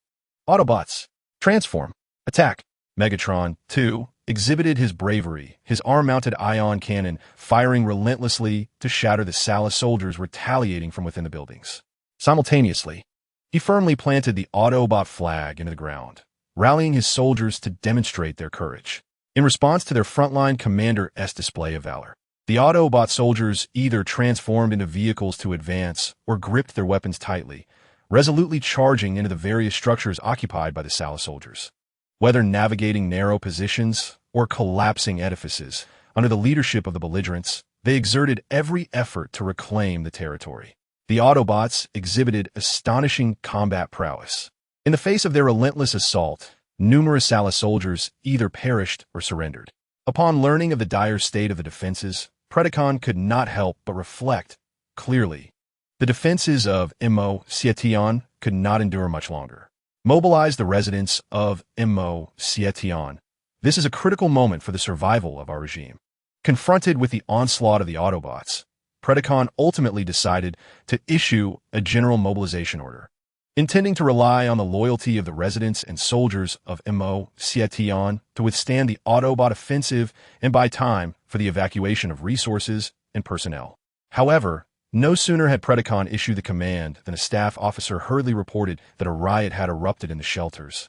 Autobots, transform, attack. Megatron, too, exhibited his bravery, his arm-mounted ion cannon firing relentlessly to shatter the Salus soldiers retaliating from within the buildings. Simultaneously, he firmly planted the Autobot flag into the ground, rallying his soldiers to demonstrate their courage. In response to their frontline commander's display of valor, the Autobot soldiers either transformed into vehicles to advance or gripped their weapons tightly, resolutely charging into the various structures occupied by the Salus soldiers. Whether navigating narrow positions or collapsing edifices, under the leadership of the belligerents, they exerted every effort to reclaim the territory. The Autobots exhibited astonishing combat prowess. In the face of their relentless assault, numerous Salus soldiers either perished or surrendered. Upon learning of the dire state of the defenses, Predacon could not help but reflect clearly. The defenses of Mo Xietian could not endure much longer. Mobilize the residents of Mo Xietian. This is a critical moment for the survival of our regime. Confronted with the onslaught of the Autobots, Predacon ultimately decided to issue a general mobilization order. Intending to rely on the loyalty of the residents and soldiers of Mo Xietian to withstand the Autobot offensive and buy time for the evacuation of resources and personnel. However, no sooner had Predacon issued the command than a staff officer hurriedly reported that a riot had erupted in the shelters.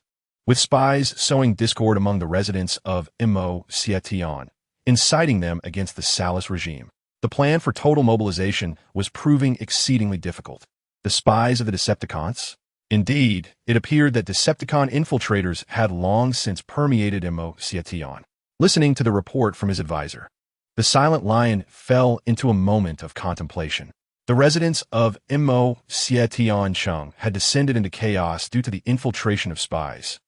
with spies sowing discord among the residents of Cybertron, inciting them against the Salus regime. The plan for total mobilization was proving exceedingly difficult. The spies of the Decepticons? Indeed, it appeared that Decepticon infiltrators had long since permeated Cybertron. Listening to the report from his advisor, the Silent Lion fell into a moment of contemplation. The residents of Cybertron had descended into chaos due to the infiltration of spies,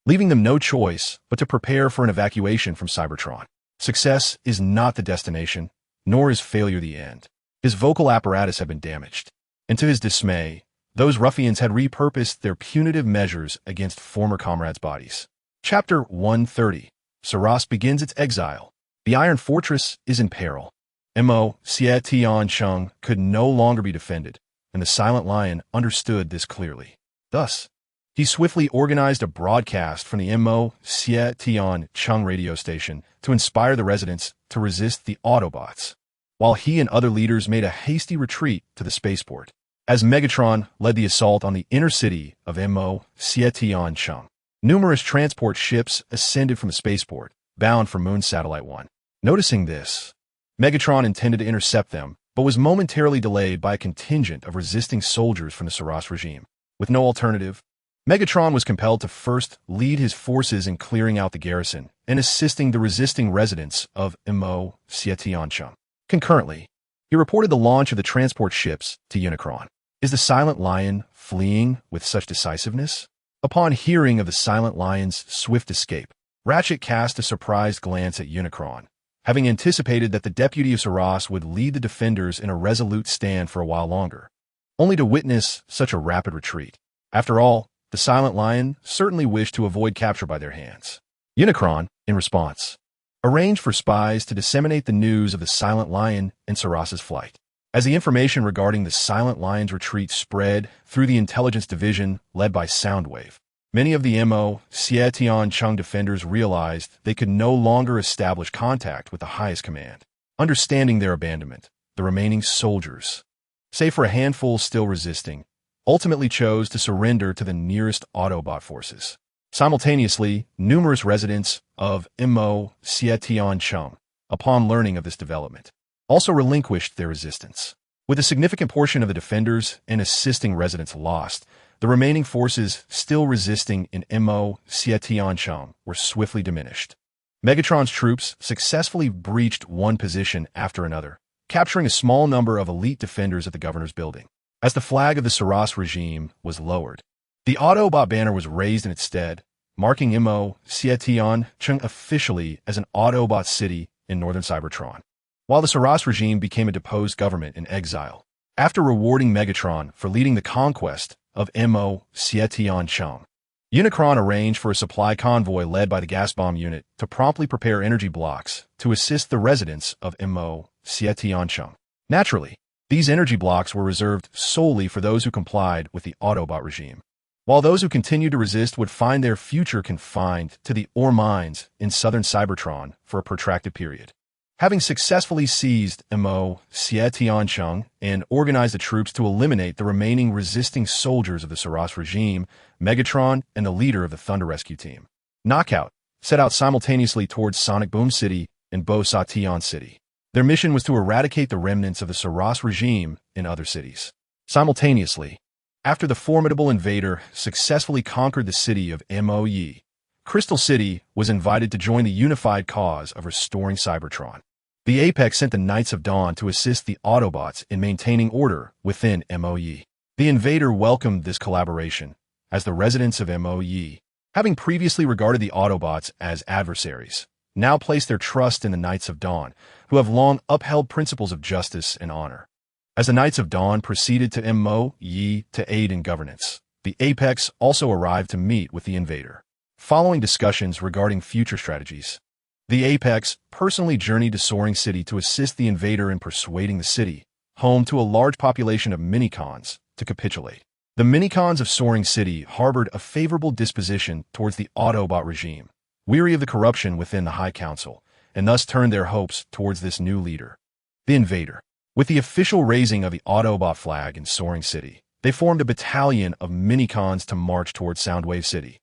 leaving them no choice but to prepare for an evacuation from Cybertron. Success is not the destination, nor is failure the end. His vocal apparatus had been damaged, and to his dismay, those ruffians had repurposed their punitive measures against former comrades' bodies. Chapter 130. Saras begins its exile. The Iron Fortress is in peril. Cybertron could no longer be defended, and the Silent Lion understood this clearly. Thus, he swiftly organized a broadcast from the Cybertron radio station to inspire the residents to resist the Autobots, while he and other leaders made a hasty retreat to the spaceport, as Megatron led the assault on the inner city of Cybertron. Numerous transport ships ascended from the spaceport, bound for Moon Satellite 1. Noticing this, Megatron intended to intercept them, but was momentarily delayed by a contingent of resisting soldiers from the Saras regime. With no alternative, Megatron was compelled to first lead his forces in clearing out the garrison and assisting the resisting residents of Cybertron. Concurrently, he reported the launch of the transport ships to Unicron. Is the Silent Lion fleeing with such decisiveness? Upon hearing of the Silent Lion's swift escape, Ratchet cast a surprised glance at Unicron, having anticipated that the deputy of Saras would lead the defenders in a resolute stand for a while longer, only to witness such a rapid retreat. After all, the Silent Lion certainly wished to avoid capture by their hands. Unicron, in response, arranged for spies to disseminate the news of the Silent Lion and Saras's flight. As the information regarding the Silent Lion's retreat spread through the intelligence division led by Soundwave, many of the Cybertron defenders realized they could no longer establish contact with the highest command. Understanding their abandonment, the remaining soldiers, save for a handful still resisting, ultimately chose to surrender to the nearest Autobot forces. Simultaneously, numerous residents of Cybertron, upon learning of this development, also relinquished their resistance. With a significant portion of the defenders and assisting residents lost, the remaining forces still resisting in Cybertron were swiftly diminished. Megatron's troops successfully breached one position after another, capturing a small number of elite defenders at the governor's building. As the flag of the Saras regime was lowered, the Autobot banner was raised in its stead, marking Cybertron officially as an Autobot city in northern Cybertron, while the Saras regime became a deposed government in exile. After rewarding Megatron for leading the conquest of Cybertron, Unicron arranged for a supply convoy led by the gas bomb unit to promptly prepare energy blocks to assist the residents of Cybertron. Naturally, these energy blocks were reserved solely for those who complied with the Autobot regime, while those who continued to resist would find their future confined to the ore mines in southern Cybertron for a protracted period. Having successfully seized Cybertron and organized the troops to eliminate the remaining resisting soldiers of the Saras regime, Megatron and the leader of the Thunder Rescue Team, Knockout, set out simultaneously towards Sonic Boom City and Bo-Sation City. Their mission was to eradicate the remnants of the Saras regime in other cities. Simultaneously, after the formidable invader successfully conquered the city of Moe, Crystal City was invited to join the unified cause of restoring Cybertron. The Apex sent the Knights of Dawn to assist the Autobots in maintaining order within Moe. The invader welcomed this collaboration, as the residents of Moe, having previously regarded the Autobots as adversaries, now placed their trust in the Knights of Dawn, who have long upheld principles of justice and honor. As the Knights of Dawn proceeded to Moe to aid in governance, the Apex also arrived to meet with the invader. Following discussions regarding future strategies, the Apex personally journeyed to Soaring City to assist the invader in persuading the city, home to a large population of Minicons, to capitulate. The Minicons of Soaring City harbored a favorable disposition towards the Autobot regime, weary of the corruption within the High Council, and thus turned their hopes towards this new leader, the invader. With the official raising of the Autobot flag in Soaring City, they formed a battalion of Minicons to march towards Soundwave City.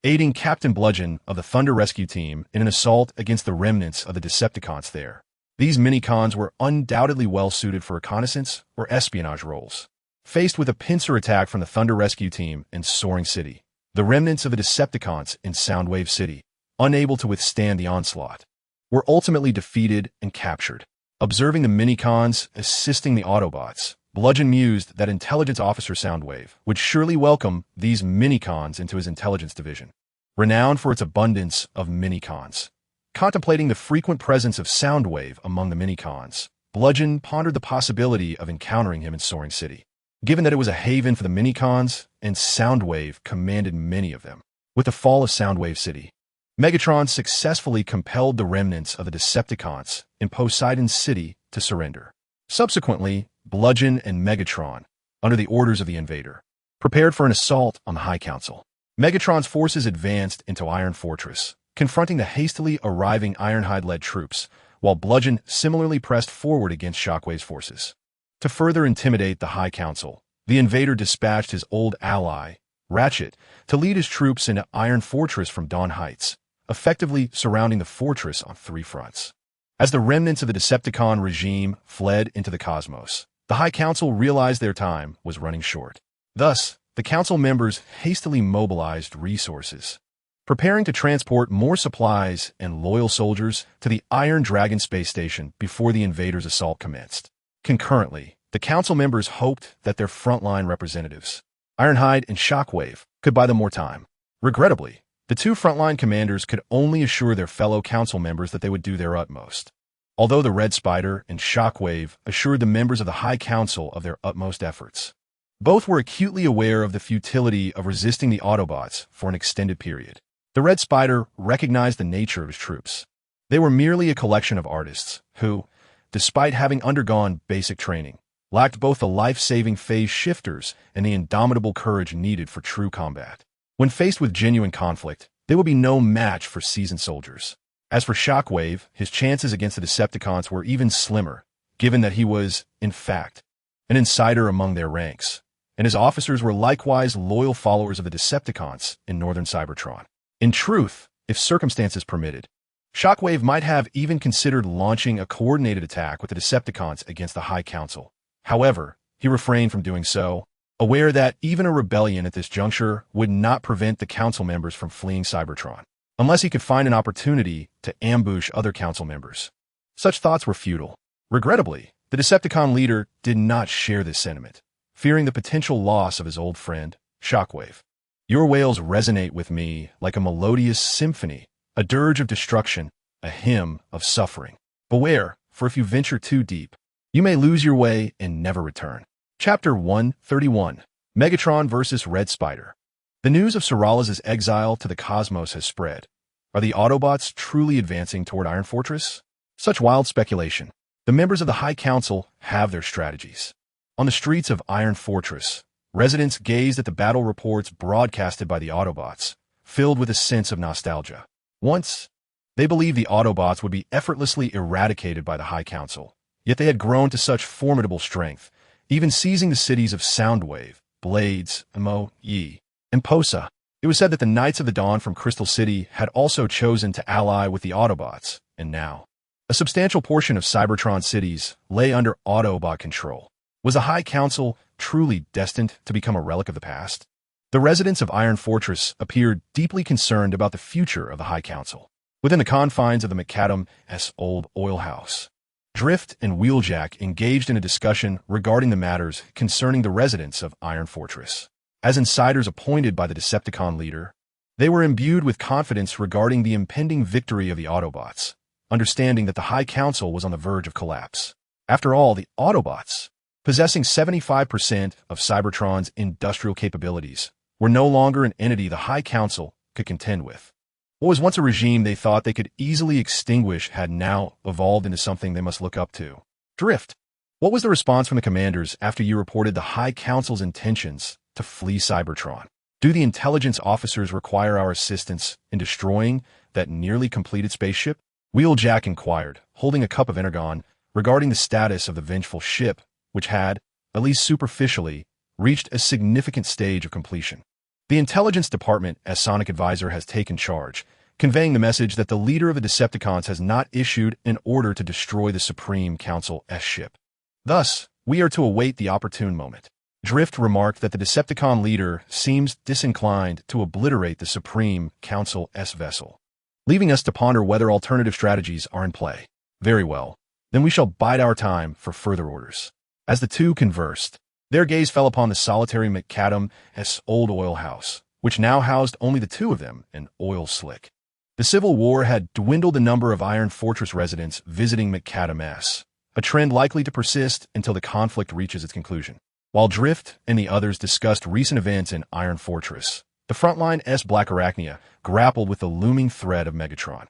aiding Captain Bludgeon of the Thunder Rescue Team in an assault against the remnants of the Decepticons there. These minicons were undoubtedly well-suited for reconnaissance or espionage roles. Faced with a pincer attack from the Thunder Rescue Team in Soaring City, the remnants of the Decepticons in Soundwave City, unable to withstand the onslaught, were ultimately defeated and captured. Observing the minicons assisting the Autobots, Bludgeon mused that Intelligence Officer Soundwave would surely welcome these minicons into his intelligence division, renowned for its abundance of minicons. Contemplating the frequent presence of Soundwave among the minicons, Bludgeon pondered the possibility of encountering him in Soaring City. Given that it was a haven for the minicons, and Soundwave commanded many of them. With the fall of Soundwave City, Megatron successfully compelled the remnants of the Decepticons in Poseidon City to surrender. Subsequently, Bludgeon and Megatron, under the orders of the invader, prepared for an assault on the High Council. Megatron's forces advanced into Iron Fortress, confronting the hastily arriving Ironhide-led troops, while Bludgeon similarly pressed forward against Shockwave's forces. To further intimidate the High Council, the invader dispatched his old ally, Ratchet, to lead his troops into Iron Fortress from Dawn Heights, effectively surrounding the fortress on 3 fronts. As the remnants of the Decepticon regime fled into the cosmos, the High Council realized their time was running short. Thus, the Council members hastily mobilized resources, preparing to transport more supplies and loyal soldiers to the Iron Dragon space station before the invaders' assault commenced. Concurrently, the Council members hoped that their frontline representatives, Ironhide and Shockwave, could buy them more time. Regrettably, the 2 frontline commanders could only assure their fellow Council members that they would do their utmost. Although the Red Spider and Shockwave assured the members of the High Council of their utmost efforts, both were acutely aware of the futility of resisting the Autobots for an extended period. The Red Spider recognized the nature of his troops. They were merely a collection of artists who, despite having undergone basic training, lacked both the life-saving phase shifters and the indomitable courage needed for true combat. When faced with genuine conflict, they would be no match for seasoned soldiers. As for Shockwave, his chances against the Decepticons were even slimmer, given that he was, in fact, an insider among their ranks, and his officers were likewise loyal followers of the Decepticons in northern Cybertron. In truth, if circumstances permitted, Shockwave might have even considered launching a coordinated attack with the Decepticons against the High Council. However, he refrained from doing so, aware that even a rebellion at this juncture would not prevent the Council members from fleeing Cybertron, unless he could find an opportunity to ambush other Council members. Such thoughts were futile. Regrettably, the Decepticon leader did not share this sentiment, fearing the potential loss of his old friend, Shockwave. Your wails resonate with me like a melodious symphony, a dirge of destruction, a hymn of suffering. Beware, for if you venture too deep, you may lose your way and never return. Chapter 131, Megatron vs. Red Spider. The news of Sorales' exile to the cosmos has spread. Are the Autobots truly advancing toward Iron Fortress? Such wild speculation. The members of the High Council have their strategies. On the streets of Iron Fortress, residents gazed at the battle reports broadcasted by the Autobots, filled with a sense of nostalgia. Once, they believed the Autobots would be effortlessly eradicated by the High Council, yet they had grown to such formidable strength, even seizing the cities of Soundwave, Blades, Mo-Yi, and Posa. It was said that the Knights of the Dawn from Crystal City had also chosen to ally with the Autobots, and now, a substantial portion of Cybertron cities lay under Autobot control. Was the High Council truly destined to become a relic of the past? The residents of Iron Fortress appeared deeply concerned about the future of the High Council. Within the confines of the McAdam's old oil house, Drift and Wheeljack engaged in a discussion regarding the matters concerning the residents of Iron Fortress. As insiders appointed by the Decepticon leader, they were imbued with confidence regarding the impending victory of the Autobots, understanding that the High Council was on the verge of collapse. After all, the Autobots, possessing 75% of Cybertron's industrial capabilities, were no longer an entity the High Council could contend with. What was once a regime they thought they could easily extinguish had now evolved into something they must look up to. Drift, what was the response from the commanders after you reported the High Council's intentions to flee Cybertron? Do the intelligence officers require our assistance in destroying that nearly completed spaceship? Wheeljack inquired, holding a cup of energon, regarding the status of the vengeful ship, which had, at least superficially, reached a significant stage of completion. The intelligence department, as Sonic Advisor, has taken charge, conveying the message that the leader of the Decepticons has not issued an order to destroy the Supreme Council S ship. Thus, we are to await the opportune moment. Drift remarked that the Decepticon leader seems disinclined to obliterate the Supreme Council S vessel, leaving us to ponder whether alternative strategies are in play. Very well. Then we shall bide our time for further orders. As the two conversed, their gaze fell upon the solitary McAdam's old oil house, which now housed only the two of them, an oil slick. The Civil War had dwindled the number of Iron Fortress residents visiting McAdam's, a trend likely to persist until the conflict reaches its conclusion. While Drift and the others discussed recent events in Iron Fortress, the frontline Black Arachnia grappled with the looming threat of Megatron.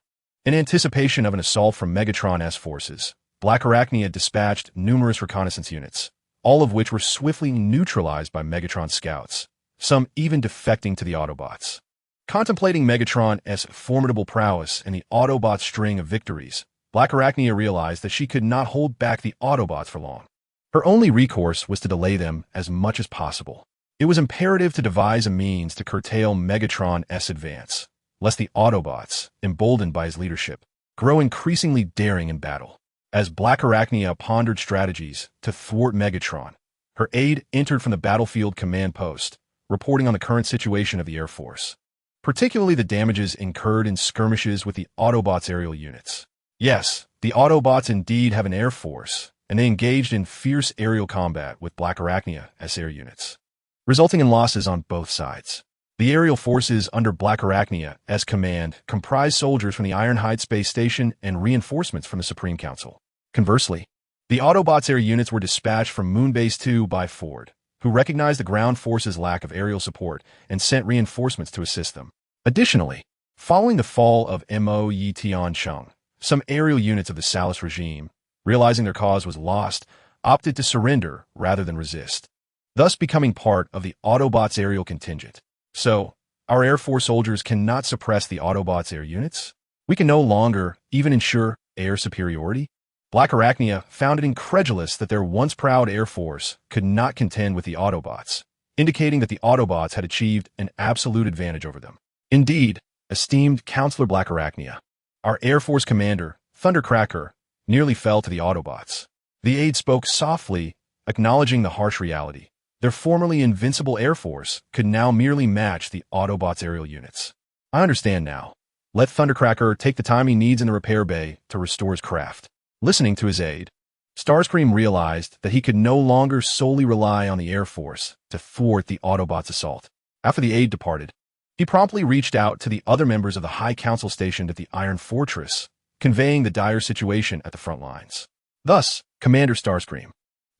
In anticipation of an assault from Megatron-S forces, Black Arachnia dispatched numerous reconnaissance units, all of which were swiftly neutralized by Megatron scouts, some even defecting to the Autobots. Contemplating Megatron-S formidable prowess and the Autobots' string of victories, Black Arachnia realized that she could not hold back the Autobots for long. Her only recourse was to delay them as much as possible. It was imperative to devise a means to curtail Megatron-S advance, lest the Autobots, emboldened by his leadership, grow increasingly daring in battle. As Black Arachnia pondered strategies to thwart Megatron, her aide entered from the battlefield command post, reporting on the current situation of the Air Force, particularly the damages incurred in skirmishes with the Autobots' aerial units. Yes, the Autobots indeed have an Air Force, and they engaged in fierce aerial combat with Black Arachnia-S air units, resulting in losses on both sides. The aerial forces under Black Arachnia-S command comprised soldiers from the Ironhide Space Station and reinforcements from the Supreme Council. Conversely, the Autobots' air units were dispatched from Moonbase 2 by Ford, who recognized the ground forces' lack of aerial support and sent reinforcements to assist them. Additionally, following the fall of Mo Yi Tiancheng, some aerial units of the Salis regime, realizing their cause was lost, opted to surrender rather than resist, thus becoming part of the Autobots' aerial contingent. So, our Air Force soldiers cannot suppress the Autobots' air units? We can no longer even ensure air superiority? Black Arachnia found it incredulous that their once proud Air Force could not contend with the Autobots, indicating that the Autobots had achieved an absolute advantage over them. Indeed, esteemed Counselor Black Arachnia, our Air Force commander, Thundercracker, nearly fell to the Autobots. The aide spoke softly, acknowledging the harsh reality. Their formerly invincible Air Force could now merely match the Autobots' aerial units. I understand now. Let Thundercracker take the time he needs in the repair bay to restore his craft. Listening to his aide, Starscream realized that he could no longer solely rely on the Air Force to thwart the Autobots' assault. After the aide departed, he promptly reached out to the other members of the High Council stationed at the Iron Fortress, conveying the dire situation at the front lines. Thus, Commander Starscream,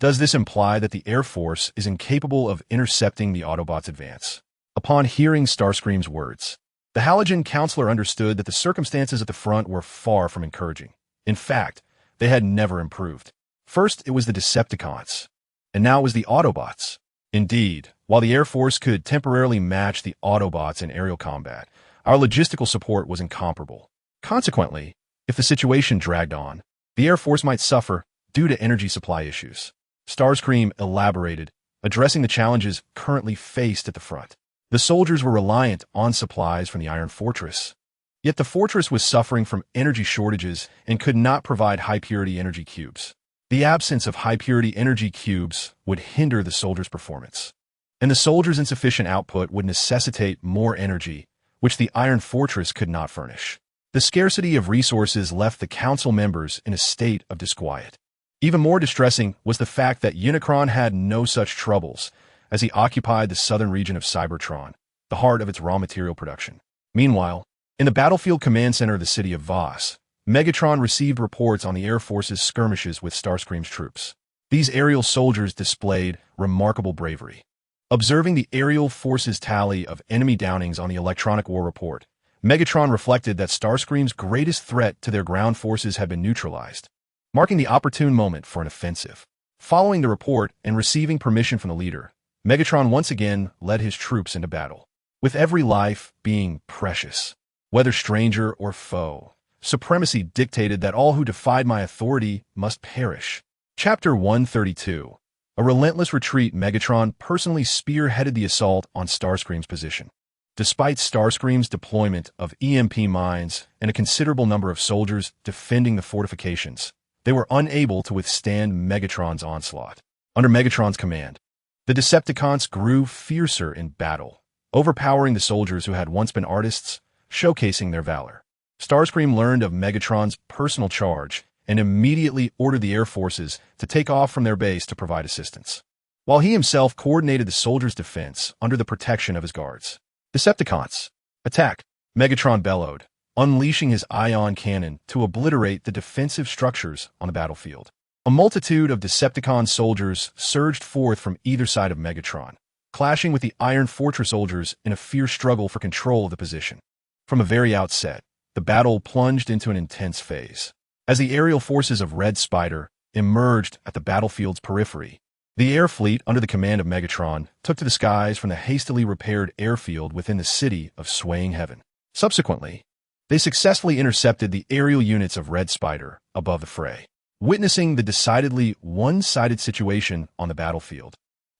does this imply that the Air Force is incapable of intercepting the Autobots' advance? Upon hearing Starscream's words, the Halogen Counselor understood that the circumstances at the front were far from encouraging. In fact, they had never improved. First, it was the Decepticons, and now it was the Autobots. Indeed, while the Air Force could temporarily match the Autobots in aerial combat, our logistical support was incomparable. Consequently, if the situation dragged on, the Air Force might suffer due to energy supply issues. Starscream elaborated, addressing the challenges currently faced at the front. The soldiers were reliant on supplies from the Iron Fortress. Yet the fortress was suffering from energy shortages and could not provide high-purity energy cubes. The absence of high-purity energy cubes would hinder the soldiers' performance, and the soldiers' insufficient output would necessitate more energy, which the Iron Fortress could not furnish. The scarcity of resources left the council members in a state of disquiet. Even more distressing was the fact that Unicron had no such troubles, as he occupied the southern region of Cybertron, the heart of its raw material production. Meanwhile, in the battlefield command center of the city of Voss, Megatron received reports on the Air Force's skirmishes with Starscream's troops. These aerial soldiers displayed remarkable bravery. Observing the aerial force's tally of enemy downings on the electronic war report, Megatron reflected that Starscream's greatest threat to their ground forces had been neutralized, marking the opportune moment for an offensive. Following the report and receiving permission from the leader, Megatron once again led his troops into battle. With every life being precious, whether stranger or foe, supremacy dictated that all who defied my authority must perish. Chapter 132. A relentless retreat, Megatron personally spearheaded the assault on Starscream's position. Despite Starscream's deployment of EMP mines and a considerable number of soldiers defending the fortifications, they were unable to withstand Megatron's onslaught. Under Megatron's command, the Decepticons grew fiercer in battle, overpowering the soldiers who had once been artists, showcasing their valor. Starscream learned of Megatron's personal charge and immediately ordered the Air Forces to take off from their base to provide assistance, while he himself coordinated the soldiers' defense under the protection of his guards. Decepticons, attack! Megatron bellowed, unleashing his ion cannon to obliterate the defensive structures on the battlefield. A multitude of Decepticon soldiers surged forth from either side of Megatron, clashing with the Iron Fortress soldiers in a fierce struggle for control of the position. From the very outset, the battle plunged into an intense phase. As the aerial forces of Red Spider emerged at the battlefield's periphery, the air fleet under the command of Megatron took to the skies from the hastily repaired airfield within the city of Swaying Heaven. Subsequently, they successfully intercepted the aerial units of Red Spider above the fray. Witnessing the decidedly one-sided situation on the battlefield,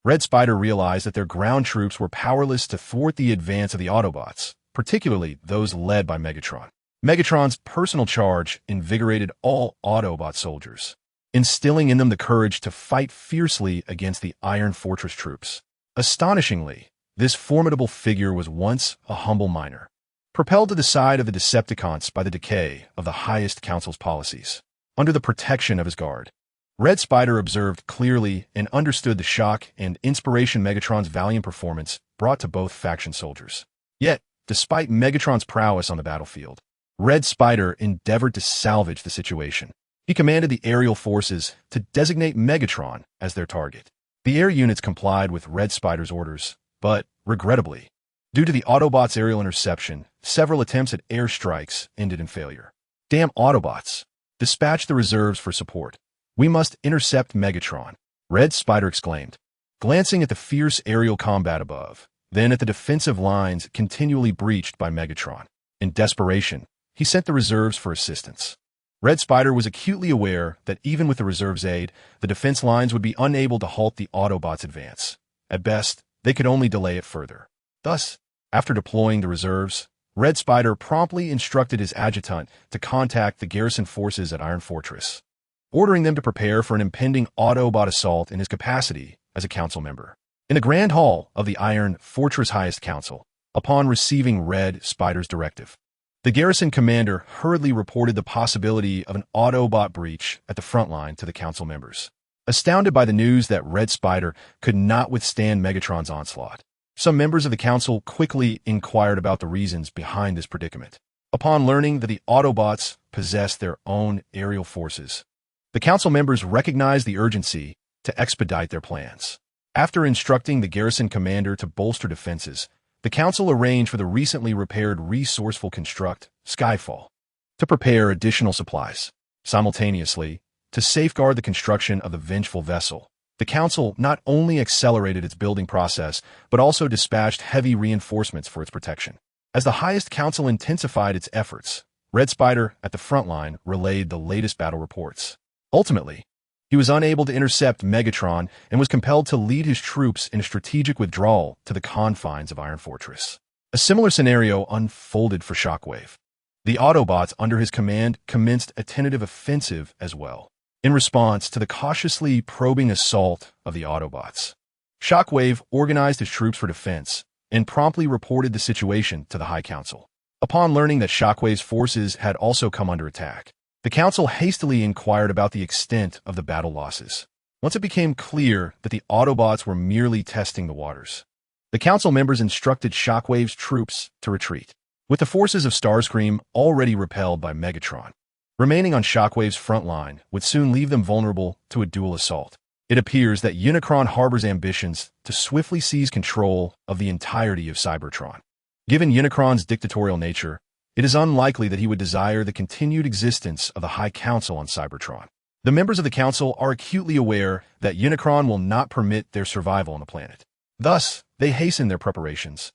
Red Spider realized that their ground troops were powerless to thwart the advance of the Autobots, particularly those led by Megatron. Megatron's personal charge invigorated all Autobot soldiers, instilling in them the courage to fight fiercely against the Iron Fortress troops. Astonishingly, this formidable figure was once a humble miner, propelled to the side of the Decepticons by the decay of the highest council's policies. Under the protection of his guard, Red Spider observed clearly and understood the shock and inspiration Megatron's valiant performance brought to both faction soldiers. Yet, despite Megatron's prowess on the battlefield, Red Spider endeavored to salvage the situation. He commanded the aerial forces to designate Megatron as their target. The air units complied with Red Spider's orders, but, regrettably, due to the Autobots' aerial interception, several attempts at air strikes ended in failure. Damn Autobots! Dispatch the reserves for support. We must intercept Megatron, Red Spider exclaimed, glancing at the fierce aerial combat above, then at the defensive lines continually breached by Megatron. In desperation, he sent the reserves for assistance. Red Spider was acutely aware that even with the reserves' aid, the defense lines would be unable to halt the Autobots' advance. At best, they could only delay it further. Thus, after deploying the reserves, Red Spider promptly instructed his adjutant to contact the garrison forces at Iron Fortress, ordering them to prepare for an impending Autobot assault in his capacity as a council member. In the Grand Hall of the Iron Fortress Highest Council, upon receiving Red Spider's directive, the garrison commander hurriedly reported the possibility of an Autobot breach at the front line to the council members. Astounded by the news that Red Spider could not withstand Megatron's onslaught, some members of the council quickly inquired about the reasons behind this predicament. Upon learning that the Autobots possessed their own aerial forces, the council members recognized the urgency to expedite their plans. After instructing the garrison commander to bolster defenses, the council arranged for the recently repaired resourceful construct, Skyfall, to prepare additional supplies. Simultaneously, to safeguard the construction of the vengeful vessel, the council not only accelerated its building process, but also dispatched heavy reinforcements for its protection. As the highest council intensified its efforts, Red Spider, at the front line, relayed the latest battle reports. Ultimately, he was unable to intercept Megatron and was compelled to lead his troops in a strategic withdrawal to the confines of Iron Fortress. A similar scenario unfolded for Shockwave. The Autobots under his command commenced a tentative offensive as well, in response to the cautiously probing assault of the Autobots. Shockwave organized his troops for defense and promptly reported the situation to the High Council. Upon learning that Shockwave's forces had also come under attack, the Council hastily inquired about the extent of the battle losses. Once it became clear that the Autobots were merely testing the waters, the Council members instructed Shockwave's troops to retreat, with the forces of Starscream already repelled by Megatron. Remaining on Shockwave's front line would soon leave them vulnerable to a dual assault. It appears that Unicron harbors ambitions to swiftly seize control of the entirety of Cybertron. Given Unicron's dictatorial nature, it is unlikely that he would desire the continued existence of the High Council on Cybertron. The members of the Council are acutely aware that Unicron will not permit their survival on the planet. Thus, they hasten their preparations,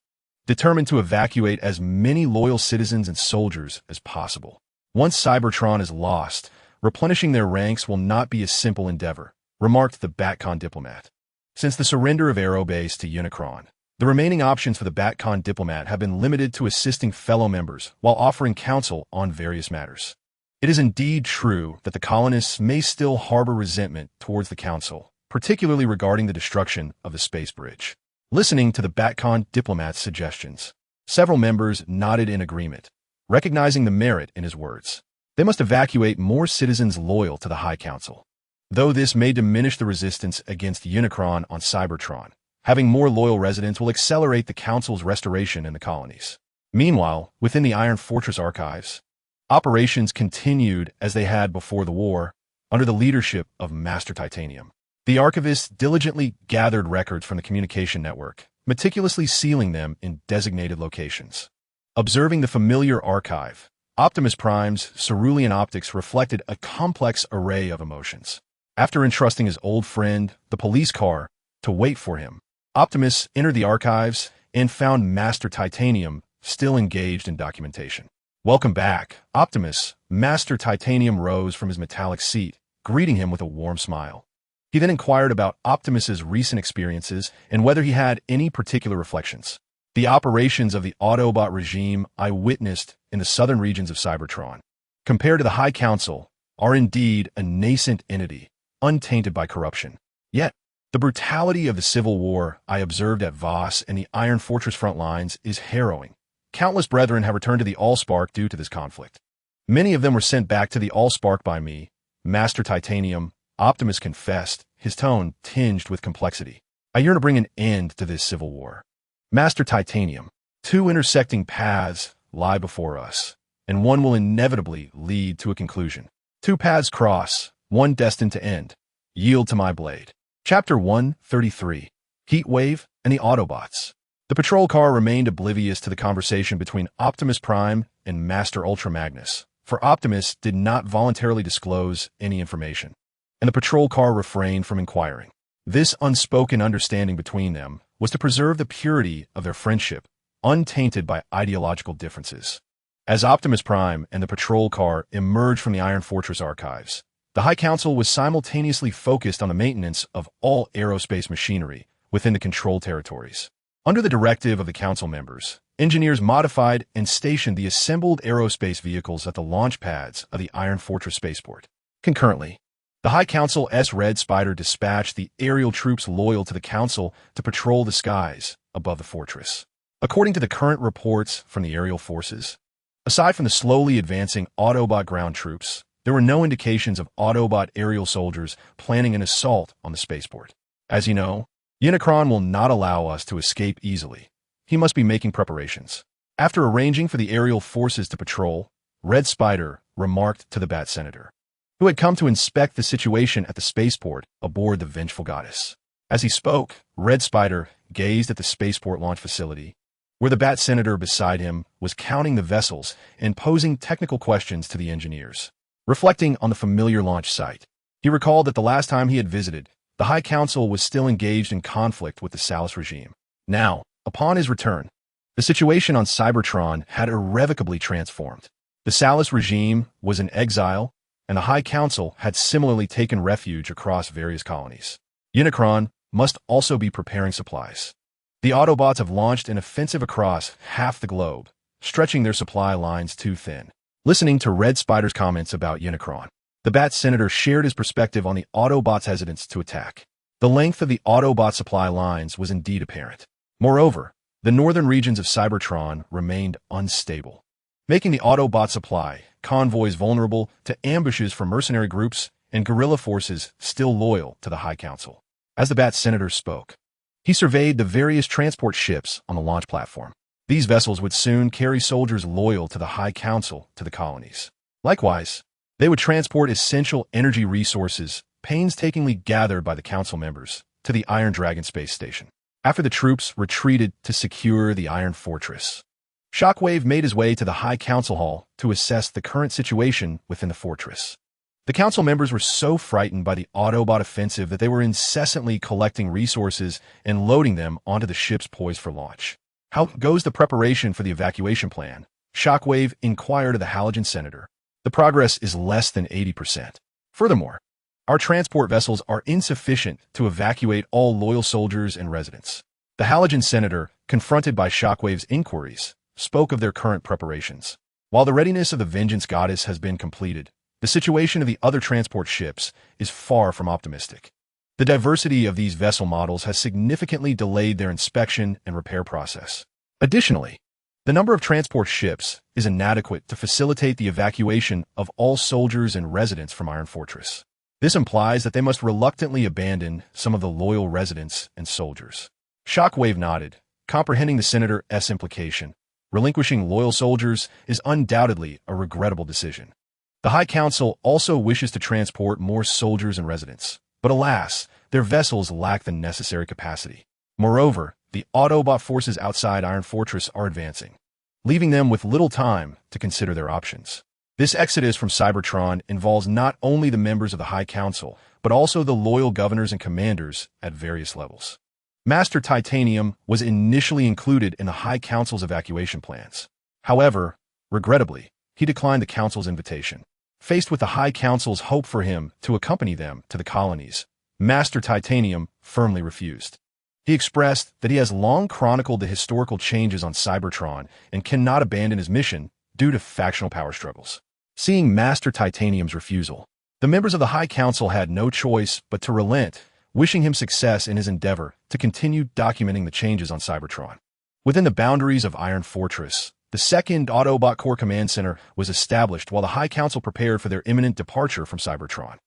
determined to evacuate as many loyal citizens and soldiers as possible. Once Cybertron is lost, replenishing their ranks will not be a simple endeavor. remarked the Batcon diplomat. Since the surrender of Aerobase to Unicron, the remaining options for the Batcon diplomat have been limited to assisting fellow members while offering counsel on various matters. It is indeed true that the colonists may still harbor resentment towards the Council, particularly regarding the destruction of the space bridge. Listening to the Batcon diplomat's suggestions, several members nodded in agreement, recognizing the merit in his words. They must evacuate more citizens loyal to the High Council. Though this may diminish the resistance against Unicron on Cybertron, having more loyal residents will accelerate the Council's restoration in the colonies. Meanwhile, within the Iron Fortress archives, operations continued as they had before the war, under the leadership of Master Titanium. The archivists diligently gathered records from the communication network, meticulously sealing them in designated locations. Observing the familiar archive, Optimus Prime's cerulean optics reflected a complex array of emotions. After entrusting his old friend, the police car, to wait for him, Optimus entered the archives and found Master Titanium still engaged in documentation. "Welcome back, Optimus." Master Titanium rose from his metallic seat, greeting him with a warm smile. He then inquired about Optimus's recent experiences and whether he had any particular reflections. "The operations of the Autobot regime I witnessed in the southern regions of Cybertron, compared to the High Council, are indeed a nascent entity, untainted by corruption. Yet, the brutality of the Civil War I observed at Voss and the Iron Fortress front lines is harrowing. Countless brethren have returned to the Allspark due to this conflict. Many of them were sent back to the Allspark by me, Master Titanium," Optimus confessed, his tone tinged with complexity. "I yearn to bring an end to this civil war. Master Titanium, two intersecting paths lie before us, and one will inevitably lead to a conclusion. Two paths cross, one destined to end. Yield to my blade." Chapter 133, Heatwave and the Autobots. The patrol car remained oblivious to the conversation between Optimus Prime and Master Ultra Magnus, for Optimus did not voluntarily disclose any information, and the patrol car refrained from inquiring. This unspoken understanding between them was to preserve the purity of their friendship, untainted by ideological differences. As Optimus Prime and the patrol car emerged from the Iron Fortress archives, the High Council was simultaneously focused on the maintenance of all aerospace machinery within the controlled territories. Under the directive of the Council members, engineers modified and stationed the assembled aerospace vehicles at the launch pads of the Iron Fortress spaceport. Concurrently, the High Council's Red Spider dispatched the aerial troops loyal to the Council to patrol the skies above the fortress. According to the current reports from the aerial forces, aside from the slowly advancing Autobot ground troops, there were no indications of Autobot aerial soldiers planning an assault on the spaceport. As you know, Unicron will not allow us to escape easily. He must be making preparations. After arranging for the aerial forces to patrol, Red Spider remarked to the Bat Senator, who had come to inspect the situation at the spaceport aboard the Vengeful Goddess. As he spoke, Red Spider gazed at the spaceport launch facility, where the Bat Senator beside him was counting the vessels and posing technical questions to the engineers. Reflecting on the familiar launch site, he recalled that the last time he had visited, the High Council was still engaged in conflict with the Salus regime. Now, upon his return, the situation on Cybertron had irrevocably transformed. The Salus regime was in exile, and the High Council had similarly taken refuge across various colonies. Unicron must also be preparing supplies. The Autobots have launched an offensive across half the globe, stretching their supply lines too thin. Listening to Red Spider's comments about Unicron, the Bat Senator shared his perspective on the Autobots' hesitance to attack. The length of the Autobot supply lines was indeed apparent. Moreover, the northern regions of Cybertron remained unstable, making the Autobot supply convoys vulnerable to ambushes from mercenary groups and guerrilla forces still loyal to the High Council. As the Bat Senator spoke, he surveyed the various transport ships on the launch platform. These vessels would soon carry soldiers loyal to the High Council to the colonies. Likewise, they would transport essential energy resources painstakingly gathered by the Council members to the Iron Dragon space station. After the troops retreated to secure the Iron Fortress, Shockwave made his way to the High Council Hall to assess the current situation within the fortress. The Council members were so frightened by the Autobot offensive that they were incessantly collecting resources and loading them onto the ships poised for launch. "How goes the preparation for the evacuation plan?" Shockwave inquired of the Halogen Senator. "The progress is less than 80%. Furthermore, Our transport vessels are insufficient to evacuate all loyal soldiers and residents. The Halogen senator, confronted by Shockwave's inquiries, spoke of their current preparations. While the readiness of the Vengeance Goddess has been completed, the situation of the other transport ships is far from optimistic. The diversity of these vessel models has significantly delayed their inspection and repair process. Additionally, the number of transport ships is inadequate to facilitate the evacuation of all soldiers and residents from Iron Fortress. This implies that they must reluctantly abandon some of the loyal residents and soldiers. Shockwave nodded, comprehending the senator's implication. Relinquishing loyal soldiers is undoubtedly a regrettable decision. The High Council also wishes to transport more soldiers and residents, but alas, their vessels lack the necessary capacity. Moreover, the Autobot forces outside Iron Fortress are advancing, leaving them with little time to consider their options. This exodus from Cybertron involves not only the members of the High Council, but also the loyal governors and commanders at various levels. Master Titanium was initially included in the High Council's evacuation plans. However, regrettably, he declined the Council's invitation. Faced with the High Council's hope for him to accompany them to the colonies, Master Titanium firmly refused. He expressed that he has long chronicled the historical changes on Cybertron and cannot abandon his mission due to factional power struggles. Seeing Master Titanium's refusal, the members of the High Council had no choice but to relent, wishing him success in his endeavor to continue documenting the changes on Cybertron. Within the boundaries of Iron Fortress, the 2nd Autobot Corps Command Center was established while the High Council prepared for their imminent departure from Cybertron.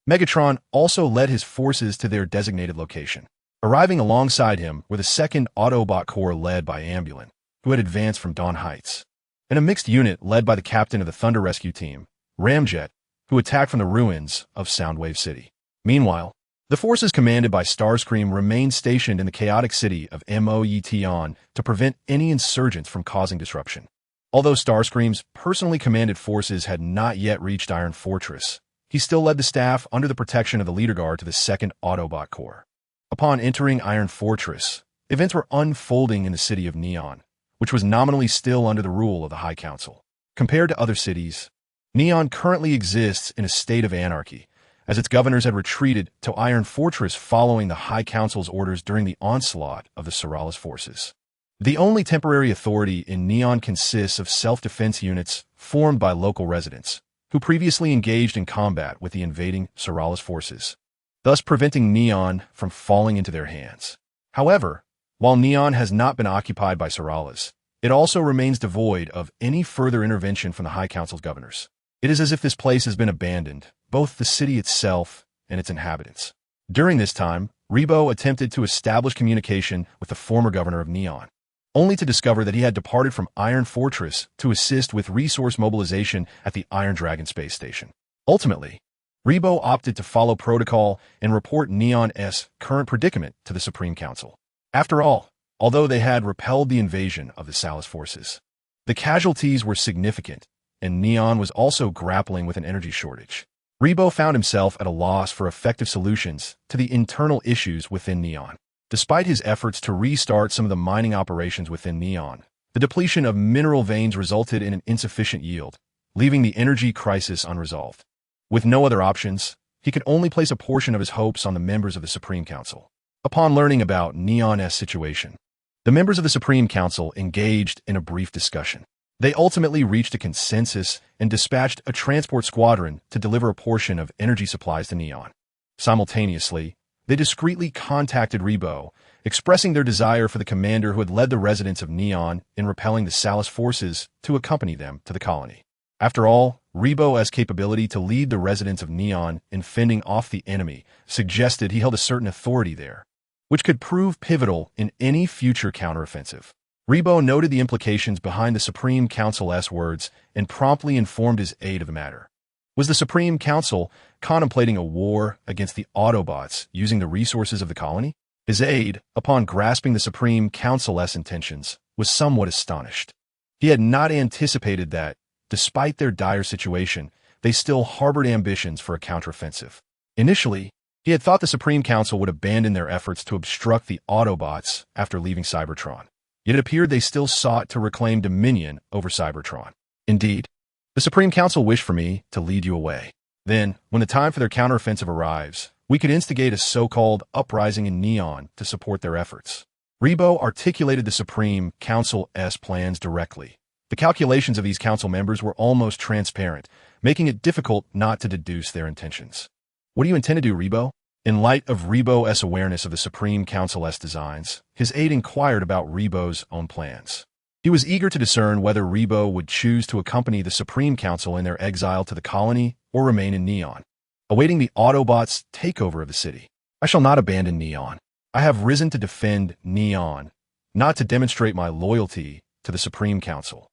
Megatron also led his forces to their designated location. Arriving alongside him were the 2nd Autobot Corps led by Ambulin, who had advanced from Dawn Heights, and a mixed unit led by the captain of the Thunder Rescue Team, Ramjet, who attacked from the ruins of Soundwave City. Meanwhile, the forces commanded by Starscream remained stationed in the chaotic city of Moetion to prevent any insurgents from causing disruption. Although Starscream's personally commanded forces had not yet reached Iron Fortress, he still led the staff under the protection of the leader guard to the 2nd Autobot Corps. Upon entering Iron Fortress, events were unfolding in the city of Neon, which was nominally still under the rule of the High Council. Compared to other cities, Neon currently exists in a state of anarchy, as its governors had retreated to Iron Fortress following the High Council's orders during the onslaught of the Seralis forces. The only temporary authority in Neon consists of self-defense units formed by local residents, who previously engaged in combat with the invading Seralis forces, thus preventing Neon from falling into their hands. However, while Neon has not been occupied by Seralis, it also remains devoid of any further intervention from the High Council's governors. It is as if this place has been abandoned, both the city itself and its inhabitants. During this time, Rebo attempted to establish communication with the former governor of Neon, only to discover that he had departed from Iron Fortress to assist with resource mobilization at the Iron Dragon space station. Ultimately, Rebo opted to follow protocol and report Neon's current predicament to the Supreme Council. After all, although they had repelled the invasion of the Salas forces, the casualties were significant, and Neon was also grappling with an energy shortage. Rebo found himself at a loss for effective solutions to the internal issues within Neon. Despite his efforts to restart some of the mining operations within Neon, the depletion of mineral veins resulted in an insufficient yield, leaving the energy crisis unresolved. With no other options, he could only place a portion of his hopes on the members of the Supreme Council. Upon learning about Neon's situation, the members of the Supreme Council engaged in a brief discussion. They ultimately reached a consensus and dispatched a transport squadron to deliver a portion of energy supplies to Neon. Simultaneously, they discreetly contacted Rebo, expressing their desire for the commander who had led the residents of Neon in repelling the Salas forces to accompany them to the colony. After all, Rebo's capability to lead the residents of Neon in fending off the enemy suggested he held a certain authority there, which could prove pivotal in any future counteroffensive. Rebo noted the implications behind the Supreme Council's words and promptly informed his aide of the matter. Was the Supreme Council contemplating a war against the Autobots using the resources of the colony? His aide, upon grasping the Supreme Council's intentions, was somewhat astonished. He had not anticipated that, despite their dire situation, they still harbored ambitions for a counteroffensive. Initially, he had thought the Supreme Council would abandon their efforts to obstruct the Autobots after leaving Cybertron. Yet it appeared they still sought to reclaim dominion over Cybertron. Indeed, the Supreme Council wished for me to lead you away. Then, when the time for their counteroffensive arrives, we could instigate a so-called uprising in Neon to support their efforts. Rebo articulated the Supreme Council's plans directly. The calculations of these council members were almost transparent, making it difficult not to deduce their intentions. What do you intend to do, Rebo? In light of Rebo's awareness of the Supreme Council's designs, his aide inquired about Rebo's own plans. He was eager to discern whether Rebo would choose to accompany the Supreme Council in their exile to the colony or remain in Neon, awaiting the Autobots' takeover of the city. I shall not abandon Neon. I have risen to defend Neon, not to demonstrate my loyalty to the Supreme Council.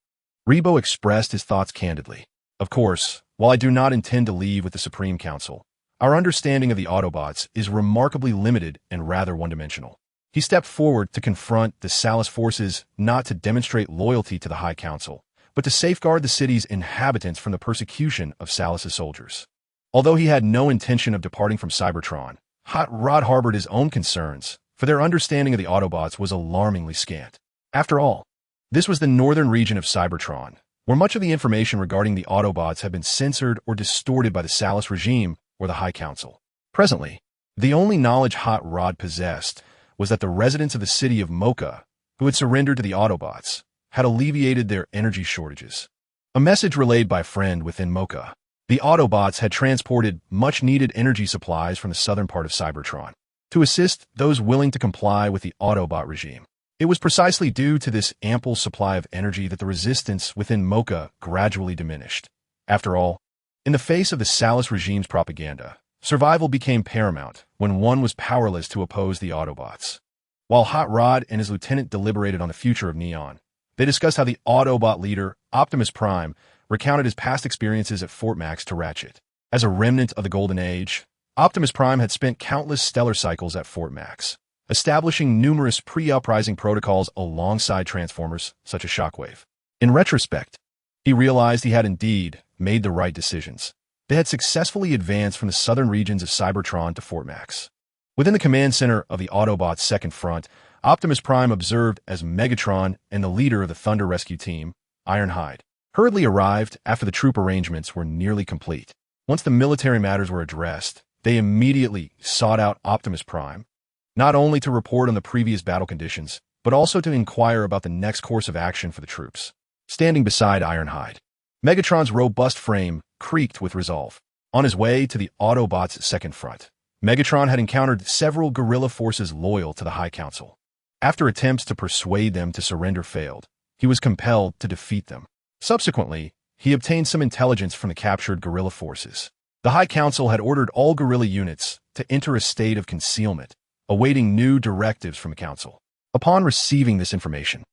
Rebo expressed his thoughts candidly. Of course, while I do not intend to leave with the Supreme Council, our understanding of the Autobots is remarkably limited and rather one-dimensional. He stepped forward to confront the Salus forces, not to demonstrate loyalty to the High Council, but to safeguard the city's inhabitants from the persecution of Salus's soldiers. Although he had no intention of departing from Cybertron, Hot Rod harbored his own concerns, for their understanding of the Autobots was alarmingly scant. After all, this was the northern region of Cybertron, where much of the information regarding the Autobots had been censored or distorted by the Salus regime or the High Council. Presently, the only knowledge Hot Rod possessed was that the residents of the city of Mocha, who had surrendered to the Autobots, had alleviated their energy shortages. A message relayed by a friend within Mocha. The Autobots had transported much-needed energy supplies from the southern part of Cybertron to assist those willing to comply with the Autobot regime. It was precisely due to this ample supply of energy that the resistance within Mocha gradually diminished. After all, in the face of the Salus regime's propaganda, survival became paramount when one was powerless to oppose the Autobots. While Hot Rod and his lieutenant deliberated on the future of Neon, they discussed how the Autobot leader, Optimus Prime, recounted his past experiences at Fort Max to Ratchet. As a remnant of the Golden Age, Optimus Prime had spent countless stellar cycles at Fort Max, establishing numerous pre-Uprising protocols alongside Transformers such as Shockwave. In retrospect, he realized he had indeed made the right decisions. They had successfully advanced from the southern regions of Cybertron to Fort Max. Within the command center of the Autobots' Second Front, Optimus Prime observed as Megatron and the leader of the Thunder Rescue Team, Ironhide, hurriedly arrived after the troop arrangements were nearly complete. Once the military matters were addressed, they immediately sought out Optimus Prime, not only to report on the previous battle conditions, but also to inquire about the next course of action for the troops. Standing beside Ironhide, Megatron's robust frame creaked with resolve. On his way to the Autobots' Second Front, Megatron had encountered several guerrilla forces loyal to the High Council. After attempts to persuade them to surrender failed, he was compelled to defeat them. Subsequently, he obtained some intelligence from the captured guerrilla forces. The High Council had ordered all guerrilla units to enter a state of concealment, awaiting new directives from the Council. Upon receiving this information,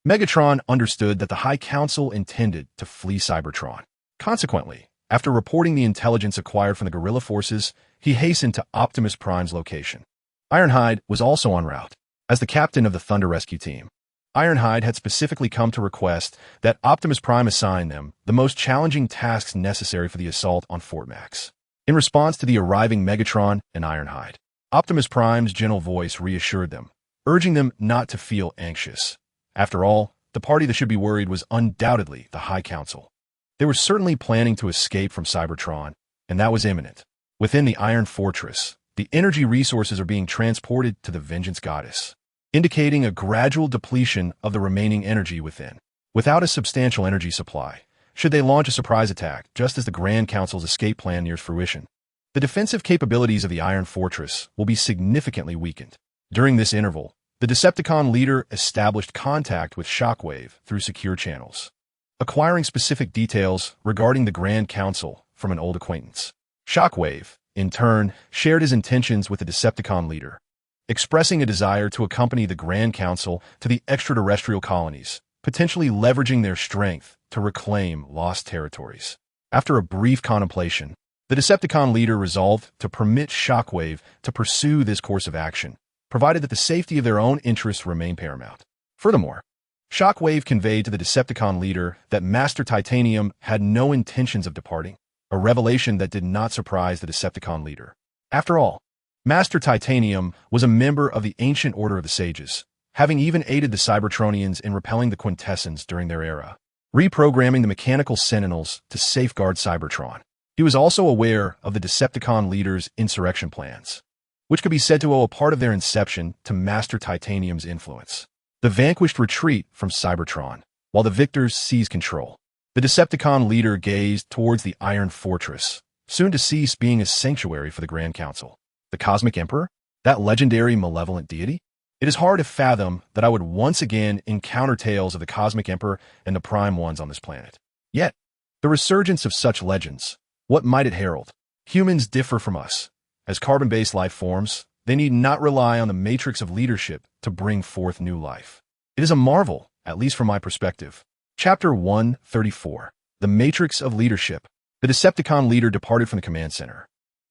Megatron understood that the High Council intended to flee Cybertron. Consequently, after reporting the intelligence acquired from the guerrilla forces, he hastened to Optimus Prime's location. Ironhide was also en route. As the captain of the Thunder Rescue Team, Ironhide had specifically come to request that Optimus Prime assign them the most challenging tasks necessary for the assault on Fort Max. In response to the arriving Megatron and Ironhide, Optimus Prime's gentle voice reassured them, urging them not to feel anxious. After all, the party that should be worried was undoubtedly the High Council. They were certainly planning to escape from Cybertron, and that was imminent. Within the Iron Fortress, the energy resources are being transported to the Vengeance Goddess, indicating a gradual depletion of the remaining energy within. Without a substantial energy supply, should they launch a surprise attack just as the Grand Council's escape plan nears fruition, the defensive capabilities of the Iron Fortress will be significantly weakened. During this interval, the Decepticon leader established contact with Shockwave through secure channels, acquiring specific details regarding the Grand Council from an old acquaintance. Shockwave, in turn, shared his intentions with the Decepticon leader, expressing a desire to accompany the Grand Council to the extraterrestrial colonies, potentially leveraging their strength to reclaim lost territories. After a brief contemplation, the Decepticon leader resolved to permit Shockwave to pursue this course of action, provided that the safety of their own interests remain paramount. Furthermore, Shockwave conveyed to the Decepticon leader that Master Titanium had no intentions of departing, a revelation that did not surprise the Decepticon leader. After all, Master Titanium was a member of the Ancient Order of the Sages, having even aided the Cybertronians in repelling the Quintessence during their era, reprogramming the mechanical Sentinels to safeguard Cybertron. He was also aware of the Decepticon leaders' insurrection plans, which could be said to owe a part of their inception to Master Titanium's influence. The vanquished retreat from Cybertron, while the victors seize control. The Decepticon leader gazed towards the Iron Fortress, soon to cease being a sanctuary for the Grand Council. The Cosmic Emperor? That legendary malevolent deity? It is hard to fathom that I would once again encounter tales of the Cosmic Emperor and the Prime Ones on this planet. Yet, the resurgence of such legends, what might it herald? Humans differ from us. As carbon-based life forms, they need not rely on the matrix of leadership to bring forth new life. It is a marvel, at least from my perspective. Chapter 134. The Matrix of Leadership. The Decepticon leader departed from the command center.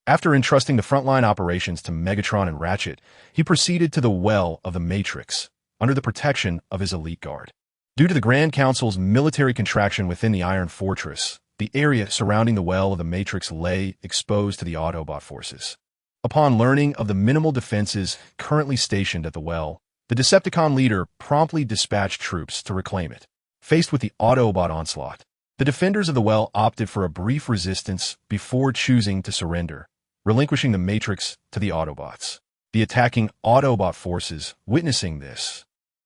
After entrusting the frontline operations to Megatron and Ratchet, he proceeded to the well of the Matrix, under the protection of his elite guard. Due to the Grand Council's military contraction within the Iron Fortress, the area surrounding the well of the Matrix lay exposed to the Autobot forces. Upon learning of the minimal defenses currently stationed at the well, the Decepticon leader promptly dispatched troops to reclaim it. Faced with the Autobot onslaught, the defenders of the well opted for a brief resistance before choosing to surrender, relinquishing the Matrix to the Autobots. The attacking Autobot forces, witnessing this,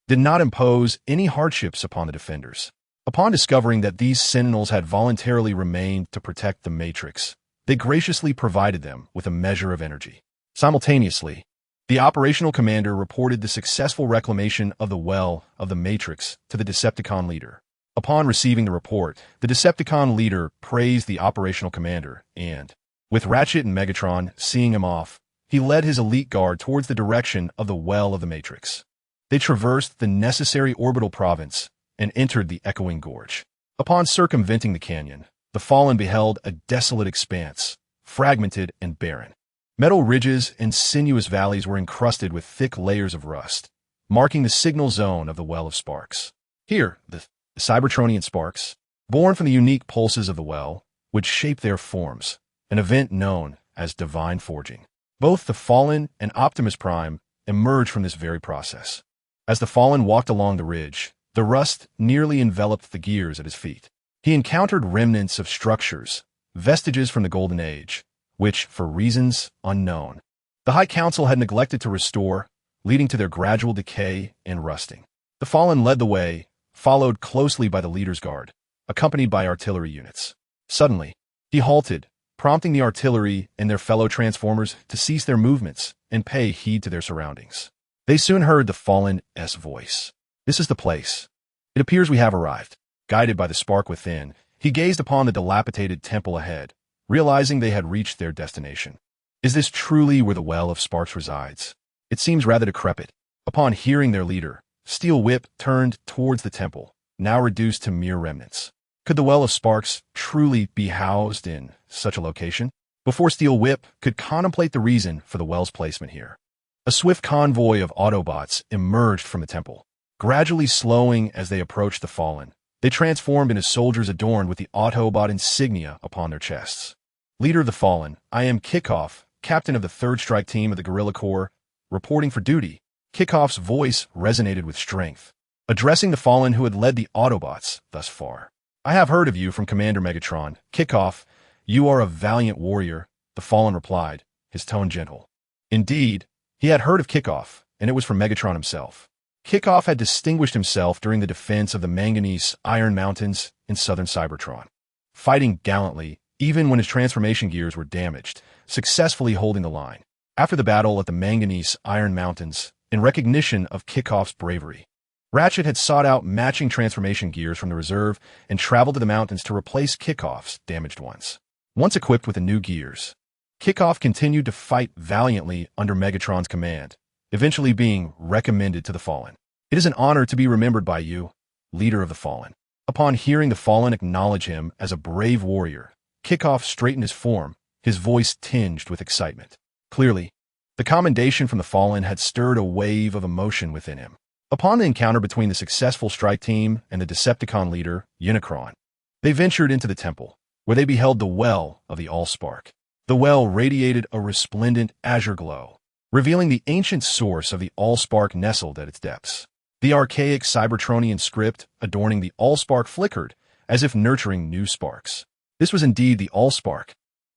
did not impose any hardships upon the defenders. Upon discovering that these Sentinels had voluntarily remained to protect the Matrix, they graciously provided them with a measure of energy. Simultaneously, the operational commander reported the successful reclamation of the well of the Matrix to the Decepticon leader. Upon receiving the report, the Decepticon leader praised the operational commander and, with Ratchet and Megatron seeing him off, he led his elite guard towards the direction of the well of the Matrix. They traversed the necessary orbital province and entered the echoing gorge. Upon circumventing the canyon, the Fallen beheld a desolate expanse, fragmented and barren. Metal ridges and sinuous valleys were encrusted with thick layers of rust, marking the signal zone of the Well of Sparks. Here, the Cybertronian sparks, born from the unique pulses of the well, would shape their forms, an event known as divine forging. Both the Fallen and Optimus Prime emerged from this very process. As the Fallen walked along the ridge, the rust nearly enveloped the gears at his feet. He encountered remnants of structures, vestiges from the Golden Age, which, for reasons unknown, the High Council had neglected to restore, leading to their gradual decay and rusting. The Fallen led the way, followed closely by the leader's guard, accompanied by artillery units. Suddenly, he halted, prompting the artillery and their fellow Transformers to cease their movements and pay heed to their surroundings. They soon heard the Fallen's voice. "This is the place. It appears we have arrived." Guided by the spark within, he gazed upon the dilapidated temple ahead, realizing they had reached their destination. Is this truly where the Well of Sparks resides? It seems rather decrepit. Upon hearing their leader, Steel Whip turned towards the temple, now reduced to mere remnants. Could the Well of Sparks truly be housed in such a location? Before Steel Whip could contemplate the reason for the well's placement here, a swift convoy of Autobots emerged from the temple. Gradually slowing as they approached the Fallen, they transformed into soldiers adorned with the Autobot insignia upon their chests. Leader of the Fallen, I am Kickoff, captain of the 3rd Strike Team of the Guerrilla Corps, reporting for duty. Kickoff's voice resonated with strength, addressing the Fallen who had led the Autobots thus far. I have heard of you from Commander Megatron. Kickoff, you are a valiant warrior, the Fallen replied, his tone gentle. Indeed, he had heard of Kickoff, and it was from Megatron himself. Kickoff had distinguished himself during the defense of the manganese Iron Mountains in southern Cybertron, fighting gallantly even when his transformation gears were damaged, successfully holding the line. After the battle at the manganese Iron Mountains, in recognition of Kickoff's bravery, Ratchet had sought out matching transformation gears from the reserve and traveled to the mountains to replace Kickoff's damaged ones. Once equipped with the new gears, Kickoff continued to fight valiantly under Megatron's command, eventually being recommended to the Fallen. It is an honor to be remembered by you, leader of the Fallen. Upon hearing the Fallen acknowledge him as a brave warrior, Kickoff straightened his form, his voice tinged with excitement. Clearly, the commendation from the Fallen had stirred a wave of emotion within him. Upon the encounter between the successful strike team and the Decepticon leader, Unicron, they ventured into the temple, where they beheld the Well of the Allspark. The well radiated a resplendent azure glow, revealing the ancient source of the Allspark nestled at its depths. The archaic Cybertronian script adorning the Allspark flickered, as if nurturing new sparks. This was indeed the Allspark,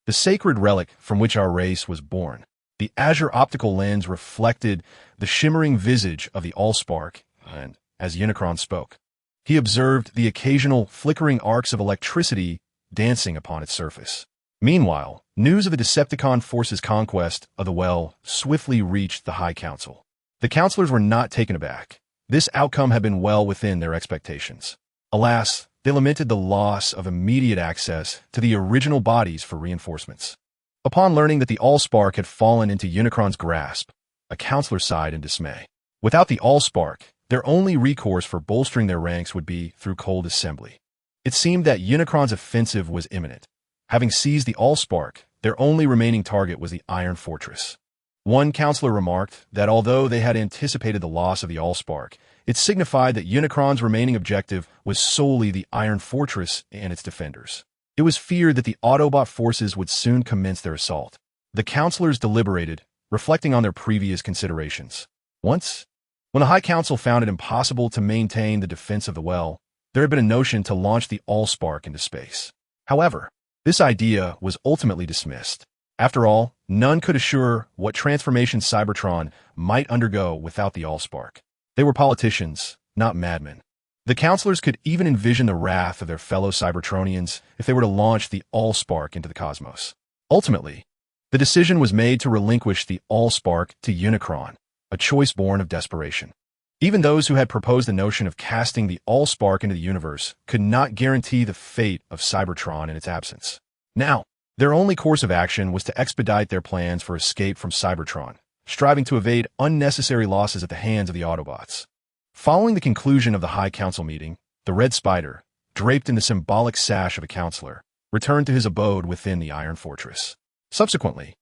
the sacred relic from which our race was born. The azure optical lens reflected the shimmering visage of the Allspark, and as Unicron spoke, he observed the occasional flickering arcs of electricity dancing upon its surface. Meanwhile, news of the Decepticon force's conquest of the well swiftly reached the High Council. The counselors were not taken aback. This outcome had been well within their expectations. Alas, they lamented the loss of immediate access to the original bodies for reinforcements. Upon learning that the Allspark had fallen into Unicron's grasp, a counselor sighed in dismay. Without the Allspark, their only recourse for bolstering their ranks would be through cold assembly. It seemed that Unicron's offensive was imminent. Having seized the Allspark, their only remaining target was the Iron Fortress. One counselor remarked that although they had anticipated the loss of the Allspark, it signified that Unicron's remaining objective was solely the Iron Fortress and its defenders. It was feared that the Autobot forces would soon commence their assault. The counselors deliberated, reflecting on their previous considerations. Once, when the High Council found it impossible to maintain the defense of the well, there had been a notion to launch the Allspark into space. However, this idea was ultimately dismissed. After all, none could assure what transformation Cybertron might undergo without the Allspark. They were politicians, not madmen. The counselors could even envision the wrath of their fellow Cybertronians if they were to launch the Allspark into the cosmos. Ultimately, the decision was made to relinquish the Allspark to Unicron, a choice born of desperation. Even those who had proposed the notion of casting the Allspark into the universe could not guarantee the fate of Cybertron in its absence. Now, their only course of action was to expedite their plans for escape from Cybertron, striving to evade unnecessary losses at the hands of the Autobots. Following the conclusion of the High Council meeting, the Red Spider, draped in the symbolic sash of a counselor, returned to his abode within the Iron Fortress. Subsequently,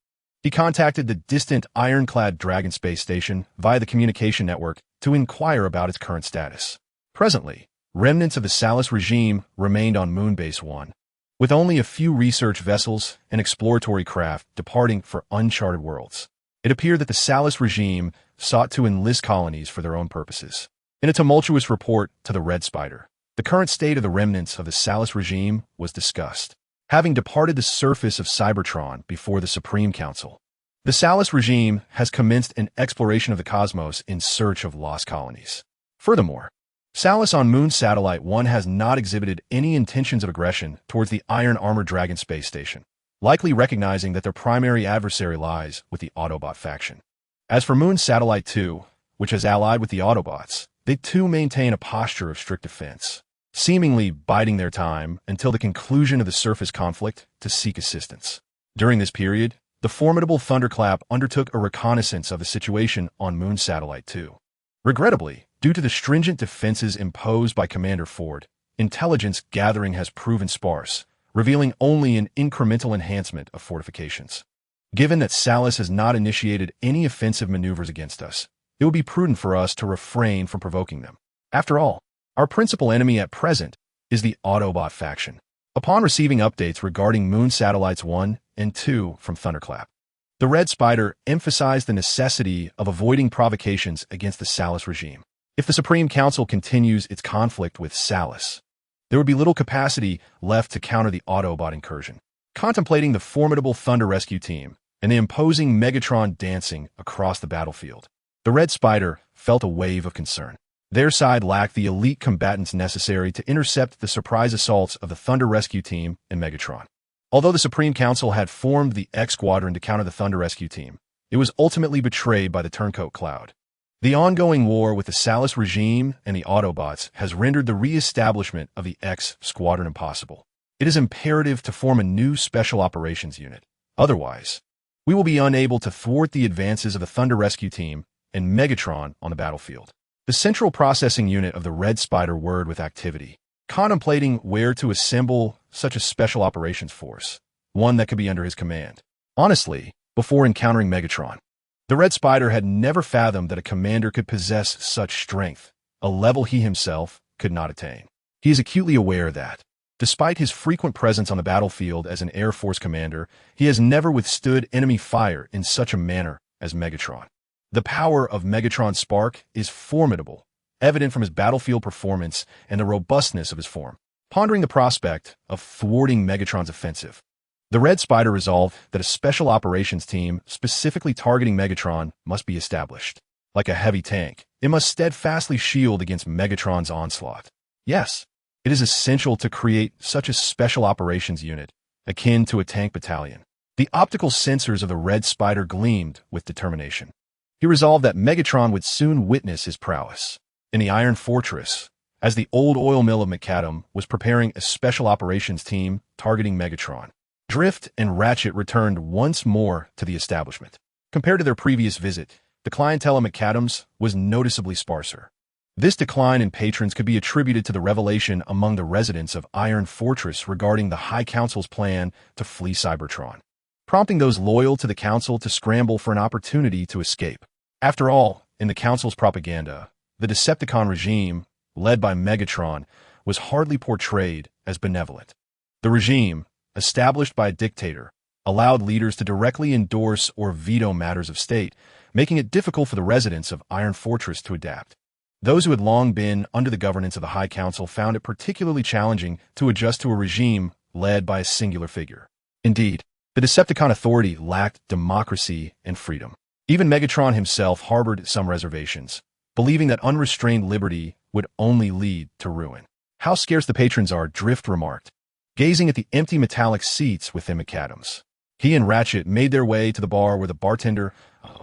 he contacted the distant ironclad Dragon space station via the communication network to inquire about its current status. Presently, remnants of the Salus regime remained on Moonbase 1, with only a few research vessels and exploratory craft departing for uncharted worlds. It appeared that the Salus regime sought to enlist colonies for their own purposes. In a tumultuous report to the Red Spider, the current state of the remnants of the Salus regime was discussed. Having departed the surface of Cybertron before the Supreme Council, the Salus regime has commenced an exploration of the cosmos in search of lost colonies. Furthermore, Salus on Moon Satellite 1 has not exhibited any intentions of aggression towards the Iron Armored Dragon space station, likely recognizing that their primary adversary lies with the Autobot faction. As for Moon Satellite 2, which has allied with the Autobots, they too maintain a posture of strict defense, seemingly biding their time until the conclusion of the surface conflict to seek assistance. During this period, the formidable Thunderclap undertook a reconnaissance of the situation on Moon Satellite 2. Regrettably, due to the stringent defenses imposed by Commander Ford, intelligence gathering has proven sparse, revealing only an incremental enhancement of fortifications. Given that Salus has not initiated any offensive maneuvers against us, it would be prudent for us to refrain from provoking them. After all, our principal enemy at present is the Autobot faction. Upon receiving updates regarding Moon Satellites 1 and 2 from Thunderclap, the Red Spider emphasized the necessity of avoiding provocations against the Salus regime. If the Supreme Council continues its conflict with Salus, there would be little capacity left to counter the Autobot incursion. Contemplating the formidable Thunder Rescue Team and the imposing Megatron dancing across the battlefield, the Red Spider felt a wave of concern. Their side lacked the elite combatants necessary to intercept the surprise assaults of the Thunder Rescue Team and Megatron. Although the Supreme Council had formed the X Squadron to counter the Thunder Rescue Team, it was ultimately betrayed by the Turncoat Cloud. The ongoing war with the Salus regime and the Autobots has rendered the re-establishment of the X Squadron impossible. It is imperative to form a new Special Operations Unit. Otherwise, we will be unable to thwart the advances of the Thunder Rescue Team and Megatron on the battlefield. The Central Processing Unit of the Red Spider whirred with activity, contemplating where to assemble such a Special Operations Force, one that could be under his command. Honestly, before encountering Megatron, the Red Spider had never fathomed that a commander could possess such strength, a level he himself could not attain. He is acutely aware that, despite his frequent presence on the battlefield as an Air Force commander, he has never withstood enemy fire in such a manner as Megatron. The power of Megatron's spark is formidable, evident from his battlefield performance and the robustness of his form. Pondering the prospect of thwarting Megatron's offensive, The Red Spider resolved that a special operations team specifically targeting Megatron must be established. Like a heavy tank, it must steadfastly shield against Megatron's onslaught. Yes, it is essential to create such a special operations unit, akin to a tank battalion. The optical sensors of the Red Spider gleamed with determination. He resolved that Megatron would soon witness his prowess. In the Iron Fortress, as the old oil mill of McAdam was preparing a special operations team targeting Megatron, Drift and Ratchet returned once more to the establishment. Compared to their previous visit, the clientele of McAdams was noticeably sparser. This decline in patrons could be attributed to the revelation among the residents of Iron Fortress regarding the High Council's plan to flee Cybertron, prompting those loyal to the Council to scramble for an opportunity to escape. After all, in the Council's propaganda, the Decepticon regime, led by Megatron, was hardly portrayed as benevolent. The regime, established by a dictator, allowed leaders to directly endorse or veto matters of state, making it difficult for the residents of Iron Fortress to adapt. Those who had long been under the governance of the High Council found it particularly challenging to adjust to a regime led by a singular figure. Indeed, the Decepticon authority lacked democracy and freedom. Even Megatron himself harbored some reservations, believing that unrestrained liberty would only lead to ruin. How scarce the patrons are, Drift remarked, gazing at the empty metallic seats within McAdams. He and Ratchet made their way to the bar where the bartender,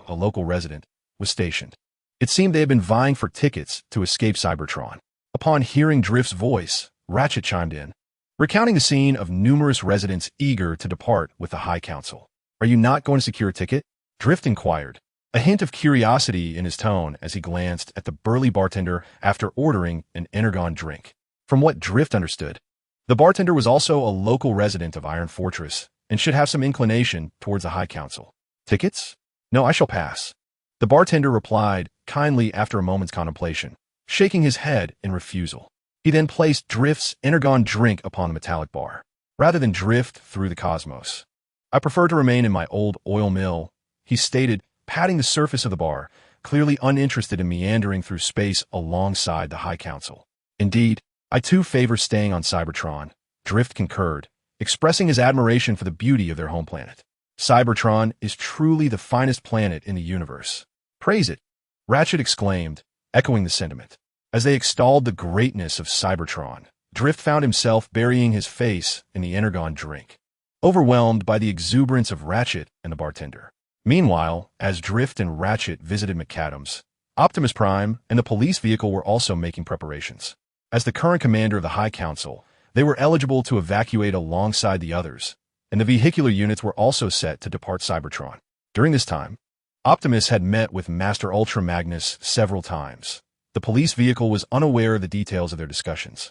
a local resident, was stationed. It seemed they had been vying for tickets to escape Cybertron. Upon hearing Drift's voice, Ratchet chimed in, recounting the scene of numerous residents eager to depart with the High Council. "Are you not going to secure a ticket?" Drift inquired, a hint of curiosity in his tone as he glanced at the burly bartender after ordering an Energon drink. From what Drift understood, the bartender was also a local resident of Iron Fortress and should have some inclination towards the High Council. "Tickets? No, I shall pass," the bartender replied kindly after a moment's contemplation, shaking his head in refusal. He then placed Drift's Energon drink upon the metallic bar. "Rather than drift through the cosmos, I prefer to remain in my old oil mill," he stated, patting the surface of the bar, clearly uninterested in meandering through space alongside the High Council. "Indeed, I too favor staying on Cybertron," Drift concurred, expressing his admiration for the beauty of their home planet. "Cybertron is truly the finest planet in the universe." "Praise it," Ratchet exclaimed, echoing the sentiment. As they extolled the greatness of Cybertron, Drift found himself burying his face in the Energon drink, overwhelmed by the exuberance of Ratchet and the bartender. Meanwhile, as Drift and Ratchet visited McAdams, Optimus Prime and the police vehicle were also making preparations. As the current commander of the High Council, they were eligible to evacuate alongside the others, and the vehicular units were also set to depart Cybertron. During this time, Optimus had met with Master Ultra Magnus several times. The police vehicle was unaware of the details of their discussions,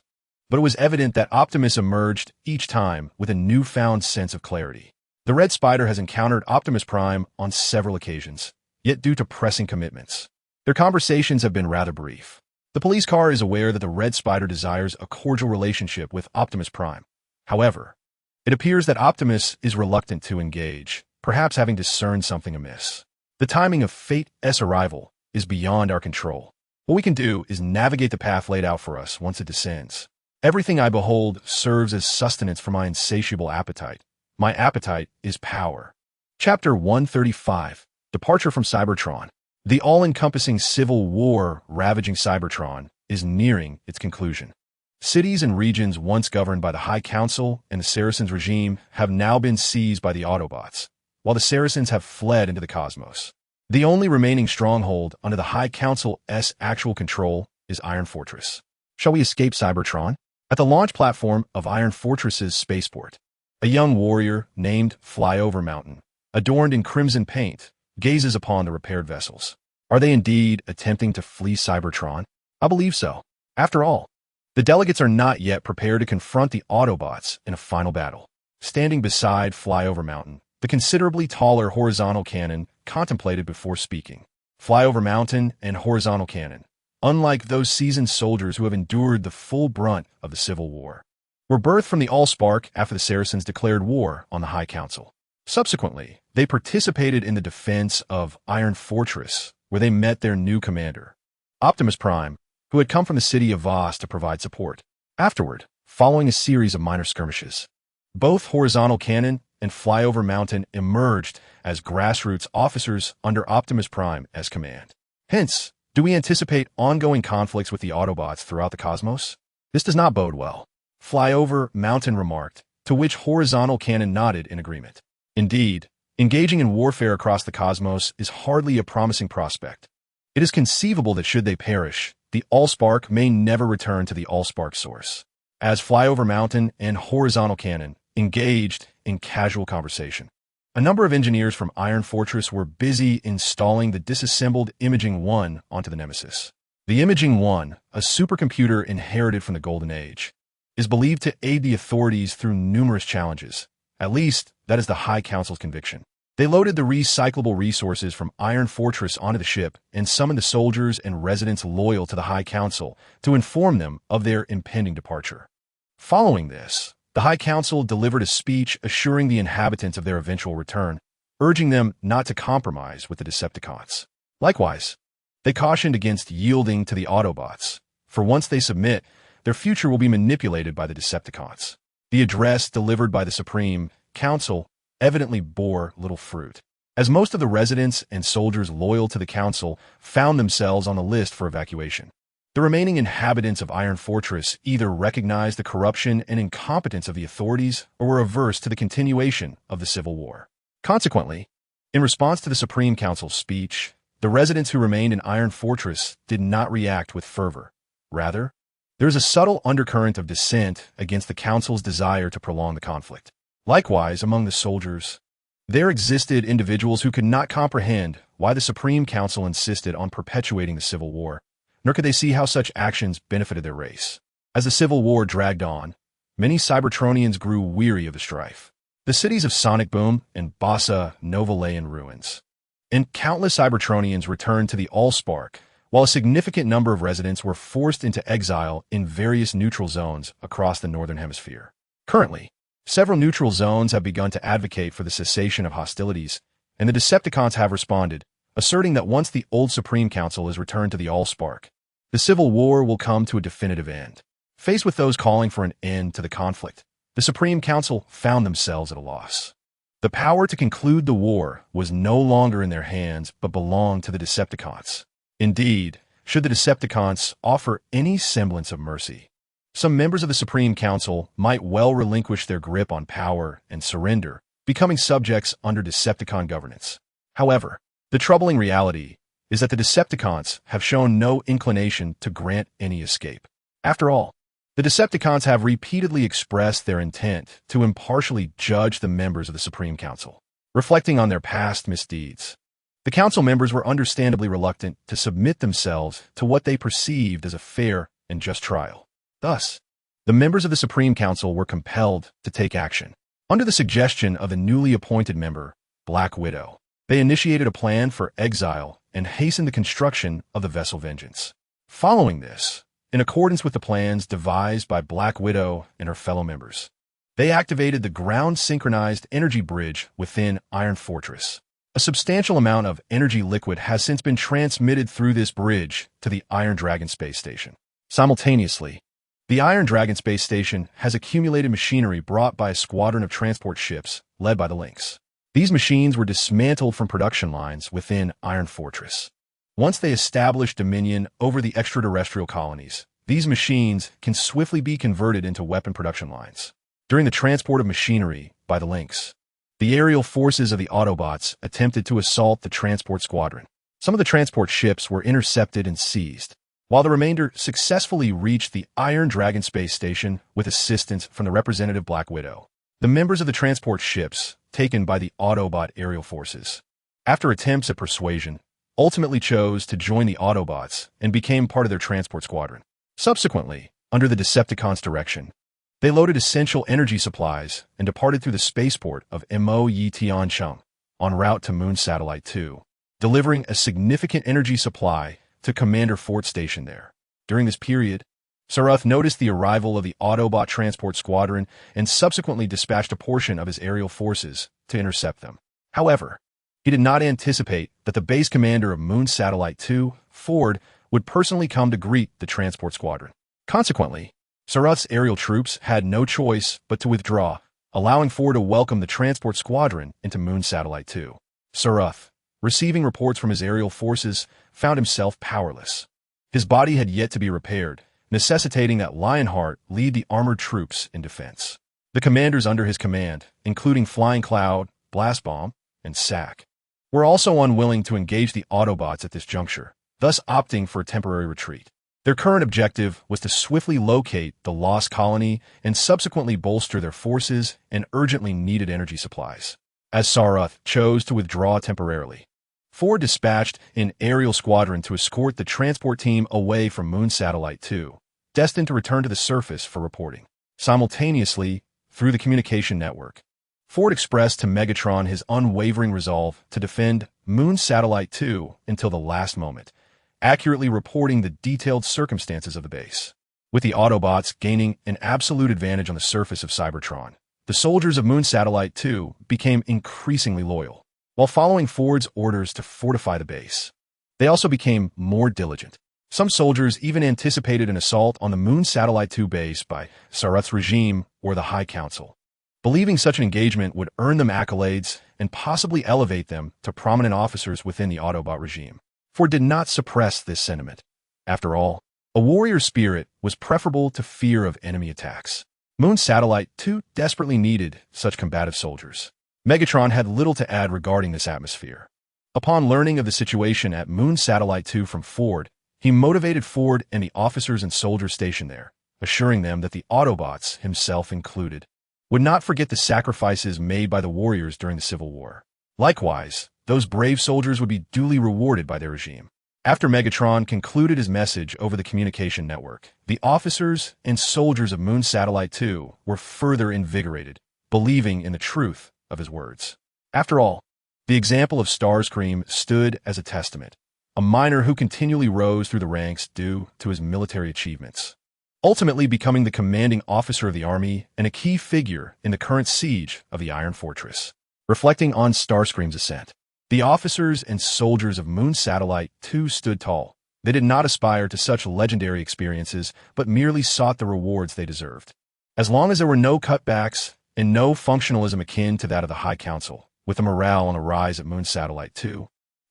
but it was evident that Optimus emerged each time with a newfound sense of clarity. The Red Spider has encountered Optimus Prime on several occasions, yet due to pressing commitments, their conversations have been rather brief. The police car is aware that the Red Spider desires a cordial relationship with Optimus Prime. However, it appears that Optimus is reluctant to engage, perhaps having discerned something amiss. The timing of Fate's arrival is beyond our control. What we can do is navigate the path laid out for us once it descends. Everything I behold serves as sustenance for my insatiable appetite. My appetite is power. Chapter 135, Departure from Cybertron. The all-encompassing civil war ravaging Cybertron is nearing its conclusion. Cities and regions once governed by the High Council and the Saracens regime have now been seized by the Autobots, while the Saracens have fled into the cosmos. The only remaining stronghold under the High Council's actual control is Iron Fortress. Shall we escape Cybertron? At the launch platform of Iron Fortress's spaceport, a young warrior named Flyover Mountain, adorned in crimson paint, gazes upon the repaired vessels. Are they indeed attempting to flee Cybertron? I believe so. After all, the delegates are not yet prepared to confront the Autobots in a final battle. Standing beside Flyover Mountain, the considerably taller horizontal cannon contemplated before speaking. Flyover Mountain and horizontal cannon, unlike those seasoned soldiers who have endured the full brunt of the Civil War, were birthed from the Allspark after the Saracens declared war on the High Council. Subsequently, they participated in the defense of Iron Fortress, where they met their new commander, Optimus Prime, who had come from the city of Voss to provide support. Afterward, following a series of minor skirmishes, both horizontal cannon and Flyover Mountain emerged as grassroots officers under Optimus Prime as command. Hence, do we anticipate ongoing conflicts with the Autobots throughout the cosmos? This does not bode well, Flyover Mountain remarked, to which Horizontal Cannon nodded in agreement. Indeed, engaging in warfare across the cosmos is hardly a promising prospect. It is conceivable that should they perish, the Allspark may never return to the Allspark source. As Flyover Mountain and Horizontal Cannon engaged in casual conversation, a number of engineers from Iron Fortress were busy installing the disassembled Imaging 1 onto the Nemesis. The Imaging 1, a supercomputer inherited from the Golden Age, is believed to aid the authorities through numerous challenges. At least, that is the High Council's conviction. They loaded the recyclable resources from Iron Fortress onto the ship and summoned the soldiers and residents loyal to the High Council to inform them of their impending departure. Following this, the High Council delivered a speech assuring the inhabitants of their eventual return, urging them not to compromise with the Decepticons. Likewise, they cautioned against yielding to the Autobots, for once they submit, their future will be manipulated by the Decepticons. The address delivered by the Supreme Council evidently bore little fruit, as most of the residents and soldiers loyal to the Council found themselves on the list for evacuation. The remaining inhabitants of Iron Fortress either recognized the corruption and incompetence of the authorities or were averse to the continuation of the Civil War. Consequently, in response to the Supreme Council's speech, the residents who remained in Iron Fortress did not react with fervor. Rather, there is a subtle undercurrent of dissent against the Council's desire to prolong the conflict. Likewise, among the soldiers, there existed individuals who could not comprehend why the Supreme Council insisted on perpetuating the Civil War, nor could they see how such actions benefited their race. As the Civil War dragged on, many Cybertronians grew weary of the strife. The cities of Sonic Boom and Bossa Nova lay in ruins, and countless Cybertronians returned to the Allspark, while a significant number of residents were forced into exile in various neutral zones across the Northern Hemisphere. Currently, several neutral zones have begun to advocate for the cessation of hostilities, and the Decepticons have responded, asserting that once the old Supreme Council is returned to the Allspark, the Civil War will come to a definitive end. Faced with those calling for an end to the conflict, the Supreme Council found themselves at a loss. The power to conclude the war was no longer in their hands but belonged to the Decepticons. Indeed, should the Decepticons offer any semblance of mercy, some members of the Supreme Council might well relinquish their grip on power and surrender, becoming subjects under Decepticon governance. However, the troubling reality is that the Decepticons have shown no inclination to grant any escape. After all, the Decepticons have repeatedly expressed their intent to impartially judge the members of the Supreme Council, reflecting on their past misdeeds. The Council members were understandably reluctant to submit themselves to what they perceived as a fair and just trial. Thus, the members of the Supreme Council were compelled to take action. Under the suggestion of a newly appointed member, Black Widow, they initiated a plan for exile and hastened the construction of the vessel Vengeance. Following this, in accordance with the plans devised by Black Widow and her fellow members, they activated the ground-synchronized energy bridge within Iron Fortress. A substantial amount of energy liquid has since been transmitted through this bridge to the Iron Dragon space station. Simultaneously, the Iron Dragon space station has accumulated machinery brought by a squadron of transport ships led by the Lynx. These machines were dismantled from production lines within Iron Fortress. Once they establish dominion over the extraterrestrial colonies, these machines can swiftly be converted into weapon production lines. During the transport of machinery by the Lynx, the aerial forces of the Autobots attempted to assault the transport squadron. Some of the transport ships were intercepted and seized, while the remainder successfully reached the Iron Dragon space station with assistance from the representative Black Widow. The members of the transport ships, taken by the Autobot aerial forces, after attempts at persuasion, ultimately chose to join the Autobots and became part of their transport squadron. Subsequently, under the Decepticons' direction, they loaded essential energy supplies and departed through the spaceport of Mo Yi Tiancheng en route to Moon Satellite 2, delivering a significant energy supply to Commander Fort Station there. During this period, Saruth noticed the arrival of the Autobot transport squadron and subsequently dispatched a portion of his aerial forces to intercept them. However, he did not anticipate that the base commander of Moon Satellite 2, Ford, would personally come to greet the transport squadron. Consequently, Saruth's aerial troops had no choice but to withdraw, allowing Ford to welcome the transport squadron into Moon Satellite 2. Saruth, receiving reports from his aerial forces, found himself powerless. His body had yet to be repaired, necessitating that Lionheart lead the armored troops in defense. The commanders under his command, including Flying Cloud, Blast Bomb, and Sack, were also unwilling to engage the Autobots at this juncture, thus opting for a temporary retreat. Their current objective was to swiftly locate the lost colony and subsequently bolster their forces and urgently needed energy supplies. As Saruth chose to withdraw temporarily, Ford dispatched an aerial squadron to escort the transport team away from Moon Satellite 2, destined to return to the surface for reporting. Simultaneously, through the communication network, Ford expressed to Megatron his unwavering resolve to defend Moon Satellite 2 until the last moment, accurately reporting the detailed circumstances of the base. With the Autobots gaining an absolute advantage on the surface of Cybertron, the soldiers of Moon Satellite 2 became increasingly loyal. While following Ford's orders to fortify the base, they also became more diligent. Some soldiers even anticipated an assault on the Moon Satellite 2 base by Saruth's regime or the High Council, believing such an engagement would earn them accolades and possibly elevate them to prominent officers within the Autobot regime. Ford did not suppress this sentiment. After all, a warrior spirit was preferable to fear of enemy attacks. Moon Satellite 2 desperately needed such combative soldiers. Megatron had little to add regarding this atmosphere. Upon learning of the situation at Moon Satellite 2 from Ford, he motivated Ford and the officers and soldiers stationed there, assuring them that the Autobots, himself included, would not forget the sacrifices made by the warriors during the Civil War. Likewise, those brave soldiers would be duly rewarded by their regime. After Megatron concluded his message over the communication network, the officers and soldiers of Moon Satellite 2 were further invigorated, believing in the truth of his words. After all, the example of Starscream stood as a testament, a miner who continually rose through the ranks due to his military achievements, ultimately becoming the commanding officer of the Army and a key figure in the current siege of the Iron Fortress. Reflecting on Starscream's ascent, the officers and soldiers of Moon Satellite 2 stood tall. They did not aspire to such legendary experiences, but merely sought the rewards they deserved. As long as there were no cutbacks and no functionalism akin to that of the High Council, with the morale on the rise at Moon Satellite 2,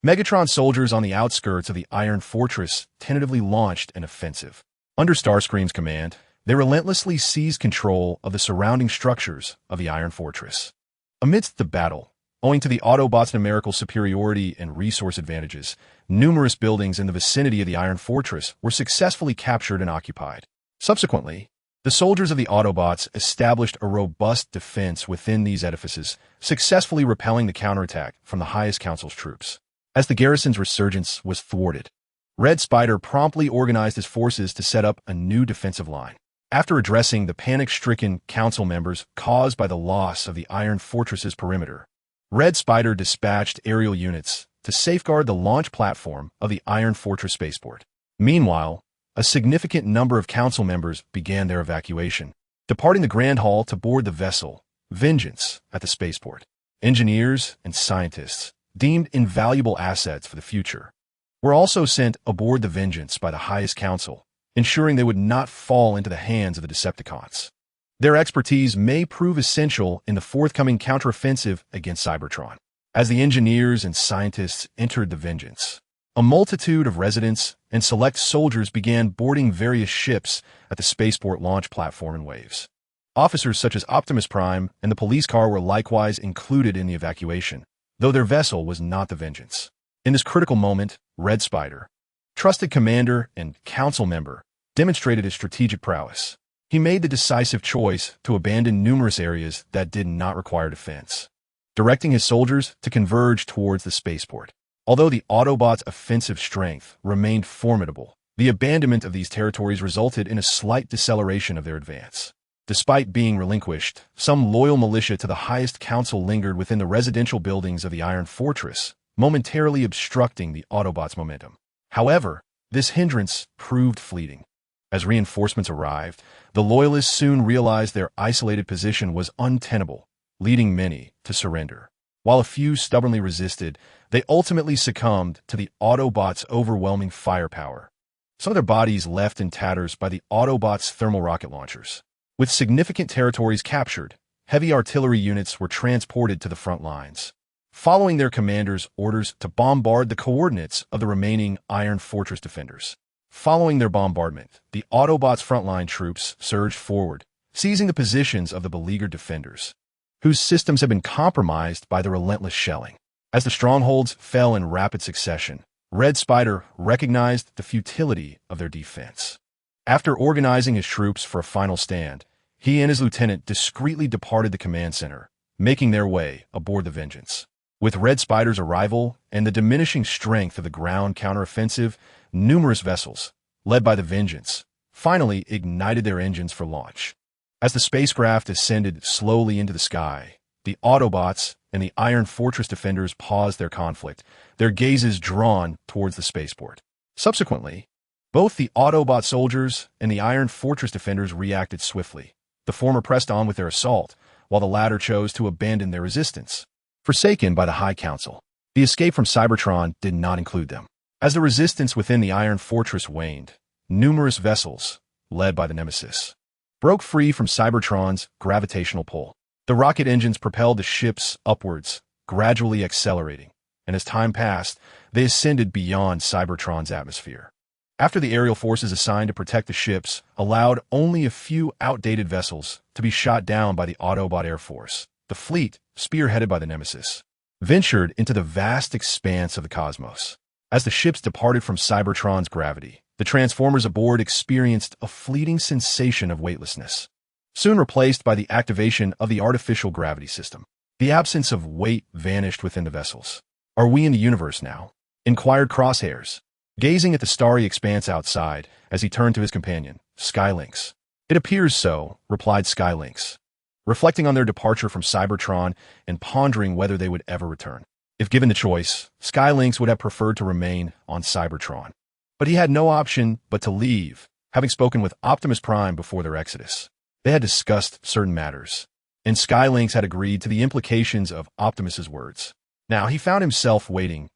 Megatron soldiers on the outskirts of the Iron Fortress tentatively launched an offensive. Under Starscream's command, they relentlessly seized control of the surrounding structures of the Iron Fortress. Amidst the battle, owing to the Autobots' numerical superiority and resource advantages, numerous buildings in the vicinity of the Iron Fortress were successfully captured and occupied. Subsequently, the soldiers of the Autobots established a robust defense within these edifices, successfully repelling the counterattack from the Highest Council's troops. As the garrison's resurgence was thwarted, Red Spider promptly organized his forces to set up a new defensive line. After addressing the panic-stricken council members caused by the loss of the Iron Fortress's perimeter, Red Spider dispatched aerial units to safeguard the launch platform of the Iron Fortress spaceport. Meanwhile, a significant number of council members began their evacuation, departing the Grand Hall to board the vessel Vengeance at the spaceport. Engineers and scientists, deemed invaluable assets for the future, were also sent aboard the Vengeance by the Highest Council, ensuring they would not fall into the hands of the Decepticons. Their expertise may prove essential in the forthcoming counteroffensive against Cybertron. As the engineers and scientists entered the Vengeance, a multitude of residents and select soldiers began boarding various ships at the spaceport launch platform in waves. Officers such as Optimus Prime and the police car were likewise included in the evacuation, though their vessel was not the Vengeance. In this critical moment, Red Spider, trusted commander and council member, demonstrated his strategic prowess. He made the decisive choice to abandon numerous areas that did not require defense, directing his soldiers to converge towards the spaceport. Although the Autobots' offensive strength remained formidable, the abandonment of these territories resulted in a slight deceleration of their advance. Despite being relinquished, some loyal militia to the Highest Council lingered within the residential buildings of the Iron Fortress, momentarily obstructing the Autobots' momentum. However, this hindrance proved fleeting. As reinforcements arrived, the Loyalists soon realized their isolated position was untenable, leading many to surrender. While a few stubbornly resisted, they ultimately succumbed to the Autobots' overwhelming firepower, some of their bodies left in tatters by the Autobots' thermal rocket launchers. With significant territories captured heavy artillery units were transported to the front lines, following their commanders' orders to bombard the coordinates of the remaining Iron Fortress defenders. Following their bombardment, the Autobots' frontline troops surged forward, seizing the positions of the beleaguered defenders, whose systems had been compromised by the relentless shelling. As the strongholds fell in rapid succession, Red Spider recognized the futility of their defense. After organizing his troops for a final stand, he and his lieutenant discreetly departed the command center, making their way aboard the Vengeance. With Red Spider's arrival and the diminishing strength of the ground counteroffensive, numerous vessels, led by the Vengeance, finally ignited their engines for launch. As the spacecraft ascended slowly into the sky, the Autobots and the Iron Fortress defenders paused their conflict, their gazes drawn towards the spaceport. Subsequently, both the Autobot soldiers and the Iron Fortress defenders reacted swiftly. The former pressed on with their assault, while the latter chose to abandon their resistance. Forsaken by the High Council, the escape from Cybertron did not include them. As the resistance within the Iron Fortress waned, numerous vessels, led by the Nemesis, broke free from Cybertron's gravitational pull. The rocket engines propelled the ships upwards, gradually accelerating, and as time passed, they ascended beyond Cybertron's atmosphere. After the aerial forces assigned to protect the ships allowed only a few outdated vessels to be shot down by the Autobot Air Force, the fleet, spearheaded by the Nemesis, ventured into the vast expanse of the cosmos. As the ships departed from Cybertron's gravity, the transformers aboard experienced a fleeting sensation of weightlessness, soon replaced by the activation of the artificial gravity system. The absence of weight vanished within the vessels. "Are we in the universe now?" inquired Crosshairs, gazing at the starry expanse outside as he turned to his companion, Skylynx. "It appears so," replied Skylynx, reflecting on their departure from Cybertron and pondering whether they would ever return. If given the choice, Skylynx would have preferred to remain on Cybertron. But he had no option but to leave, having spoken with Optimus Prime before their exodus. They had discussed certain matters, and Skylynx had agreed to the implications of Optimus's words. Now he found himself waiting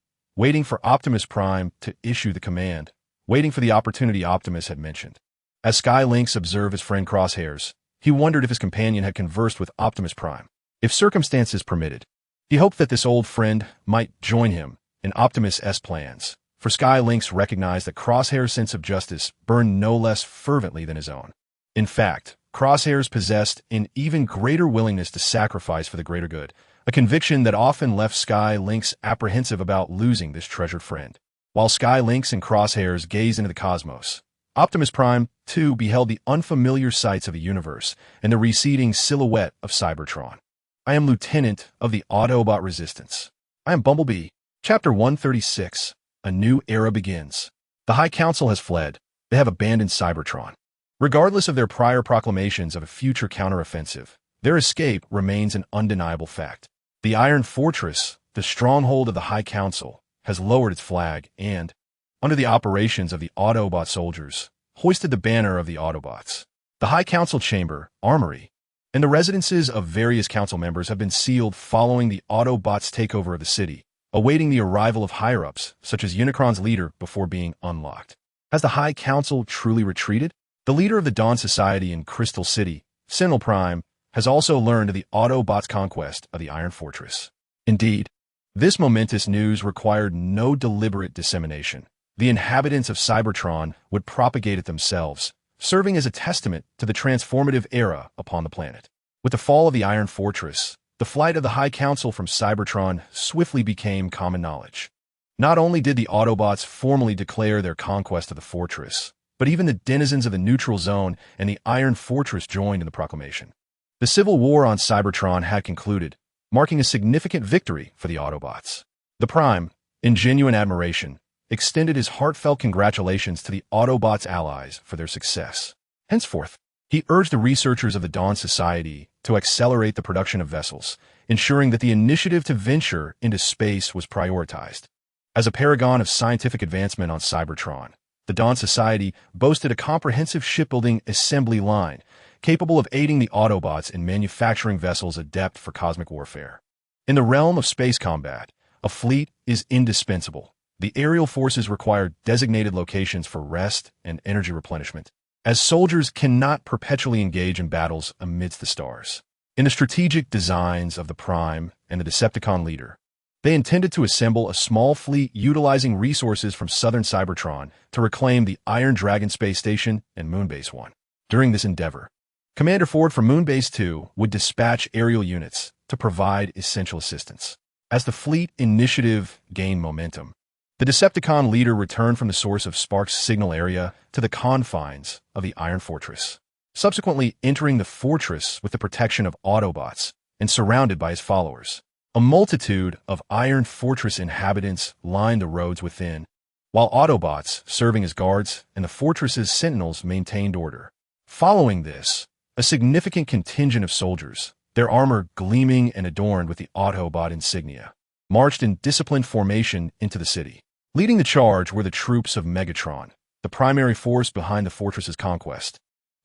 for Optimus Prime to issue the command, waiting for the opportunity Optimus had mentioned. As Skylynx observed his friend Crosshairs, he wondered if his companion had conversed with Optimus Prime. If circumstances permitted, he hoped that this old friend might join him in Optimus's plans, for Skylynx recognized that Crosshair's sense of justice burned no less fervently than his own. In fact, Crosshairs possessed an even greater willingness to sacrifice for the greater good, a conviction that often left Skylynx apprehensive about losing this treasured friend. While Skylynx and Crosshairs gazed into the cosmos, Optimus Prime, too, beheld the unfamiliar sights of the universe and the receding silhouette of Cybertron. "I am Lieutenant of the Autobot Resistance. I am Bumblebee." Chapter 136. A New Era Begins. The High Council has fled. They have abandoned Cybertron. Regardless of their prior proclamations of a future counteroffensive, their escape remains an undeniable fact. The Iron Fortress, the stronghold of the High Council, has lowered its flag and, under the operations of the Autobot soldiers, hoisted the banner of the Autobots. The High Council chamber, armory, and the residences of various council members have been sealed following the Autobots' takeover of the city, awaiting the arrival of higher-ups, such as Unicron's leader, before being unlocked. Has the High Council truly retreated? The leader of the Dawn Society in Crystal City, Sentinel Prime, has also learned of the Autobots' conquest of the Iron Fortress. Indeed, this momentous news required no deliberate dissemination. The inhabitants of Cybertron would propagate it themselves, serving as a testament to the transformative era upon the planet. With the fall of the Iron Fortress, the flight of the High Council from Cybertron swiftly became common knowledge. Not only did the Autobots formally declare their conquest of the fortress, but even the denizens of the Neutral Zone and the Iron Fortress joined in the proclamation. The civil war on Cybertron had concluded, marking a significant victory for the Autobots. The Prime, in genuine admiration, extended his heartfelt congratulations to the Autobots' allies for their success. Henceforth, he urged the researchers of the Dawn Society to accelerate the production of vessels, ensuring that the initiative to venture into space was prioritized. As a paragon of scientific advancement on Cybertron, the Dawn Society boasted a comprehensive shipbuilding assembly line capable of aiding the Autobots in manufacturing vessels adept for cosmic warfare. In the realm of space combat, a fleet is indispensable. The aerial forces require designated locations for rest and energy replenishment, as soldiers cannot perpetually engage in battles amidst the stars. In the strategic designs of the Prime and the Decepticon leader, they intended to assemble a small fleet utilizing resources from southern Cybertron to reclaim the Iron Dragon space station and Moonbase 1. During this endeavor, Commander Ford from Moonbase 2 would dispatch aerial units to provide essential assistance. As the fleet initiative gained momentum, the Decepticon leader returned from the source of Spark's signal area to the confines of the Iron Fortress, subsequently entering the fortress with the protection of Autobots and surrounded by his followers. A multitude of Iron Fortress inhabitants lined the roads within, while Autobots, serving as guards, and the fortress's sentinels maintained order. Following this, a significant contingent of soldiers, their armor gleaming and adorned with the Autobot insignia, marched in disciplined formation into the city. Leading the charge were the troops of Megatron, the primary force behind the fortress's conquest,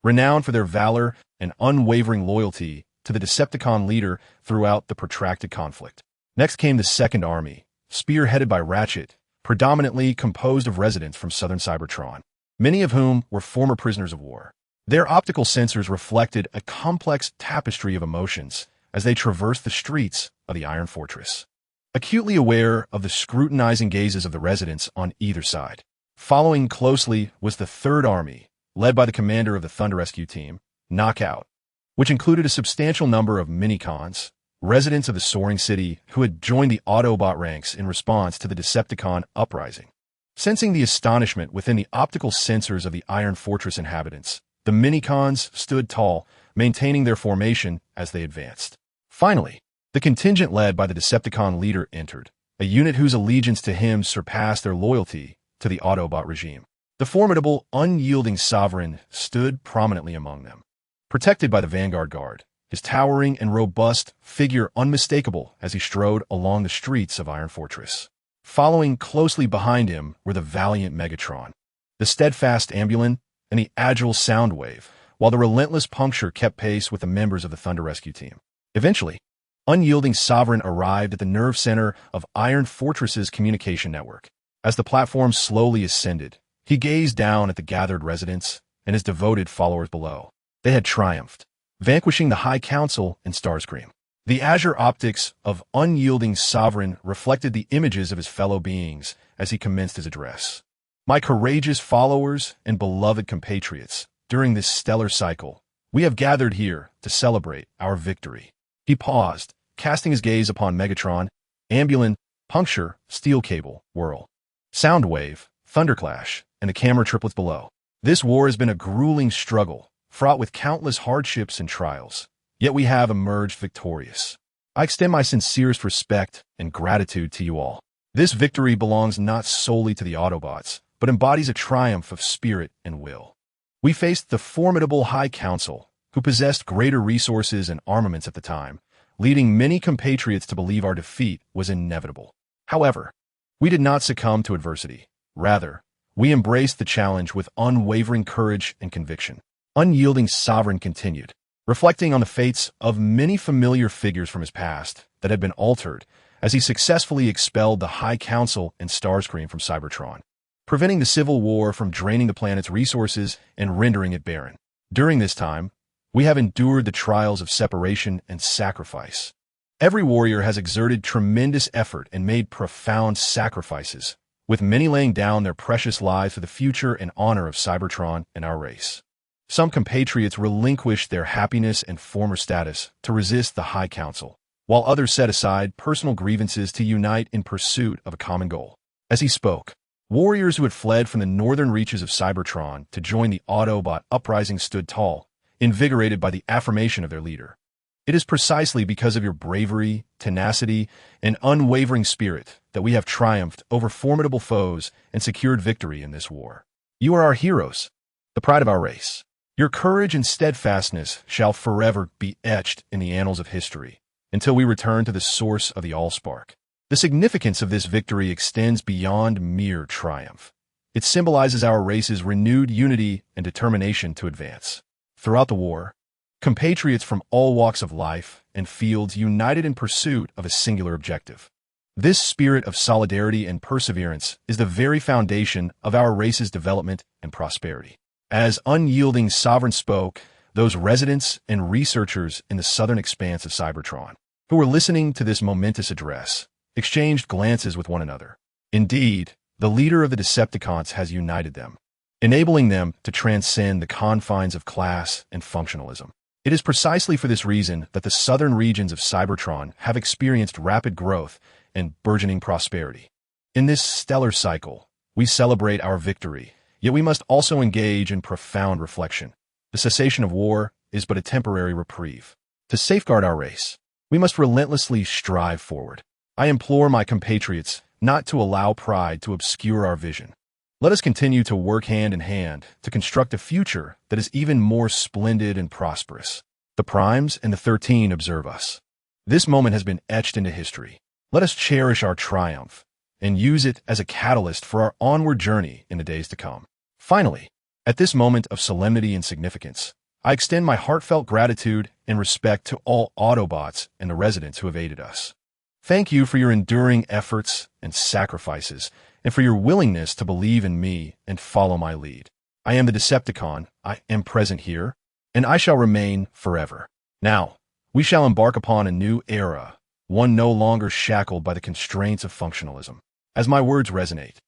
renowned for their valor and unwavering loyalty to the Decepticon leader throughout the protracted conflict. Next came the Second Army, spearheaded by Ratchet, predominantly composed of residents from southern Cybertron, many of whom were former prisoners of war. Their optical sensors reflected a complex tapestry of emotions as they traversed the streets of the Iron Fortress, acutely aware of the scrutinizing gazes of the residents on either side. Following closely was the Third Army, led by the commander of the Thunder Rescue Team, Knockout, which included a substantial number of Minicons, residents of the Soaring City who had joined the Autobot ranks in response to the Decepticon Uprising. Sensing the astonishment within the optical sensors of the Iron Fortress inhabitants, the Minicons stood tall, maintaining their formation as they advanced. Finally, the contingent led by the Decepticon leader entered, a unit whose allegiance to him surpassed their loyalty to the Autobot regime. The formidable, unyielding Sovereign stood prominently among them, protected by the Vanguard Guard, his towering and robust figure unmistakable as he strode along the streets of Iron Fortress. Following closely behind him were the valiant Megatron, the steadfast Ambulance, and the agile Soundwave, while the relentless Puncture kept pace with the members of the Thunder Rescue Team. Eventually, unyielding Sovereign arrived at the nerve center of Iron Fortress's communication network. As the platform slowly ascended, he gazed down at the gathered residents and his devoted followers below. They had triumphed, vanquishing the High Council and Starscream. The azure optics of unyielding Sovereign reflected the images of his fellow beings as he commenced his address. My courageous followers and beloved compatriots, during this stellar cycle, we have gathered here to celebrate our victory. He paused, casting his gaze upon Megatron, Ambulance, Puncture, Steel Cable, Whirl, Soundwave, Thunderclash, and the camera triplets below. This war has been a grueling struggle, fraught with countless hardships and trials, yet we have emerged victorious. I extend my sincerest respect and gratitude to you all. This victory belongs not solely to the Autobots, but embodies a triumph of spirit and will. We faced the formidable High Council, who possessed greater resources and armaments at the time, leading many compatriots to believe our defeat was inevitable. However, we did not succumb to adversity. Rather, we embraced the challenge with unwavering courage and conviction. Unyielding Sovereign continued, reflecting on the fates of many familiar figures from his past that had been altered as he successfully expelled the High Council and Starscream from Cybertron, preventing the Civil War from draining the planet's resources and rendering it barren. During this time, we have endured the trials of separation and sacrifice. Every warrior has exerted tremendous effort and made profound sacrifices, with many laying down their precious lives for the future and honor of Cybertron and our race. Some compatriots relinquished their happiness and former status to resist the High Council, while others set aside personal grievances to unite in pursuit of a common goal. As he spoke, warriors who had fled from the northern reaches of Cybertron to join the Autobot Uprising stood tall, invigorated by the affirmation of their leader. It is precisely because of your bravery, tenacity, and unwavering spirit that we have triumphed over formidable foes and secured victory in this war. You are our heroes, the pride of our race. Your courage and steadfastness shall forever be etched in the annals of history until we return to the source of the Allspark. The significance of this victory extends beyond mere triumph. It symbolizes our race's renewed unity and determination to advance. Throughout the war, compatriots from all walks of life and fields united in pursuit of a singular objective. This spirit of solidarity and perseverance is the very foundation of our race's development and prosperity. As unyielding Sovereign spoke, those residents and researchers in the southern expanse of Cybertron, who were listening to this momentous address, exchanged glances with one another. Indeed, the leader of the Decepticons has united them, enabling them to transcend the confines of class and functionalism. It is precisely for this reason that the southern regions of Cybertron have experienced rapid growth and burgeoning prosperity. In this stellar cycle, we celebrate our victory, yet we must also engage in profound reflection. The cessation of war is but a temporary reprieve. To safeguard our race, we must relentlessly strive forward. I implore my compatriots not to allow pride to obscure our vision. Let us continue to work hand in hand to construct a future that is even more splendid and prosperous. The Primes and the 13 observe us. This moment has been etched into history. Let us cherish our triumph and use it as a catalyst for our onward journey in the days to come. Finally, at this moment of solemnity and significance, I extend my heartfelt gratitude and respect to all Autobots and the residents who have aided us. Thank you for your enduring efforts and sacrifices, and for your willingness to believe in me and follow my lead. I am the Decepticon, I am present here, and I shall remain forever. Now, we shall embark upon a new era, one no longer shackled by the constraints of functionalism. As my words resonate,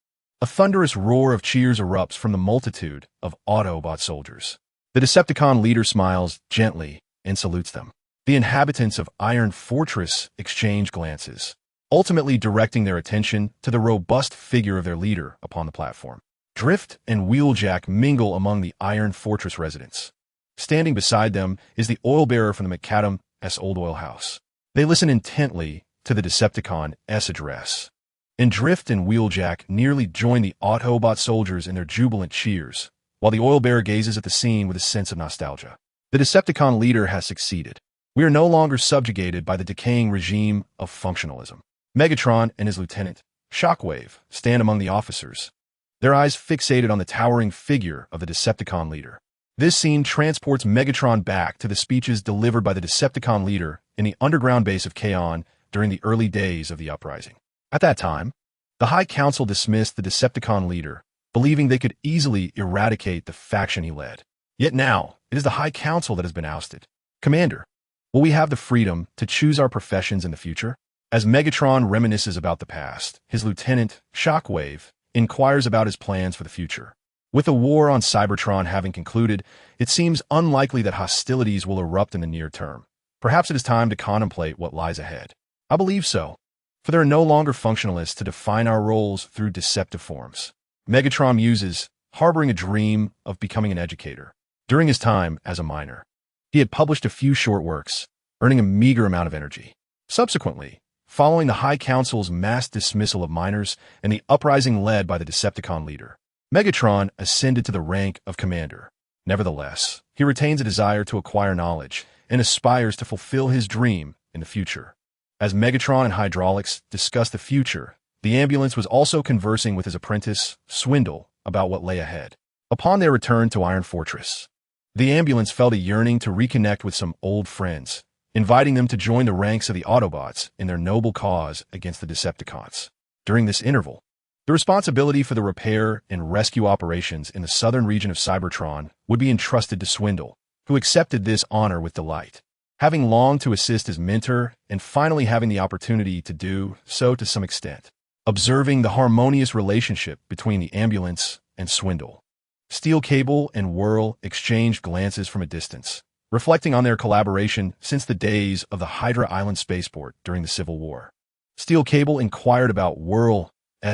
a thunderous roar of cheers erupts from the multitude of Autobot soldiers. The Decepticon leader smiles gently and salutes them. The inhabitants of Iron Fortress exchange glances, ultimately directing their attention to the robust figure of their leader upon the platform. Drift and Wheeljack mingle among the Iron Fortress residents. Standing beside them is the oil-bearer from the McAdam's Old Oil House. They listen intently to the Decepticon-S address. And Drift and Wheeljack nearly join the Autobot soldiers in their jubilant cheers, while the oil-bearer gazes at the scene with a sense of nostalgia. The Decepticon leader has succeeded. We are no longer subjugated by the decaying regime of functionalism. Megatron and his lieutenant, Shockwave, stand among the officers, their eyes fixated on the towering figure of the Decepticon leader. This scene transports Megatron back to the speeches delivered by the Decepticon leader in the underground base of Kaon during the early days of the Uprising. At that time, the High Council dismissed the Decepticon leader, believing they could easily eradicate the faction he led. Yet now, it is the High Council that has been ousted. Commander, will we have the freedom to choose our professions in the future? As Megatron reminisces about the past, his lieutenant, Shockwave, inquires about his plans for the future. With the war on Cybertron having concluded, it seems unlikely that hostilities will erupt in the near term. Perhaps it is time to contemplate what lies ahead. I believe so, for there are no longer functionalists to define our roles through deceptive forms. Megatron muses, harboring a dream of becoming an educator. During his time as a miner, he had published a few short works, earning a meager amount of energy. Subsequently, following the High Council's mass dismissal of miners and the uprising led by the Decepticon leader, Megatron ascended to the rank of commander. Nevertheless, he retains a desire to acquire knowledge and aspires to fulfill his dream in the future. As Megatron and Hydraulics discussed the future, the ambulance was also conversing with his apprentice, Swindle, about what lay ahead. Upon their return to Iron Fortress, the ambulance felt a yearning to reconnect with some old friends, inviting them to join the ranks of the Autobots in their noble cause against the Decepticons. During this interval, the responsibility for the repair and rescue operations in the southern region of Cybertron would be entrusted to Swindle, who accepted this honor with delight. Having longed to assist his mentor and finally having the opportunity to do so to some extent, observing the harmonious relationship between the ambulance and Swindle, Steel Cable and Whirl exchanged glances from a distance, reflecting on their collaboration since the days of the Hydra Island spaceport during the Civil War. Steel Cable inquired about Whirl's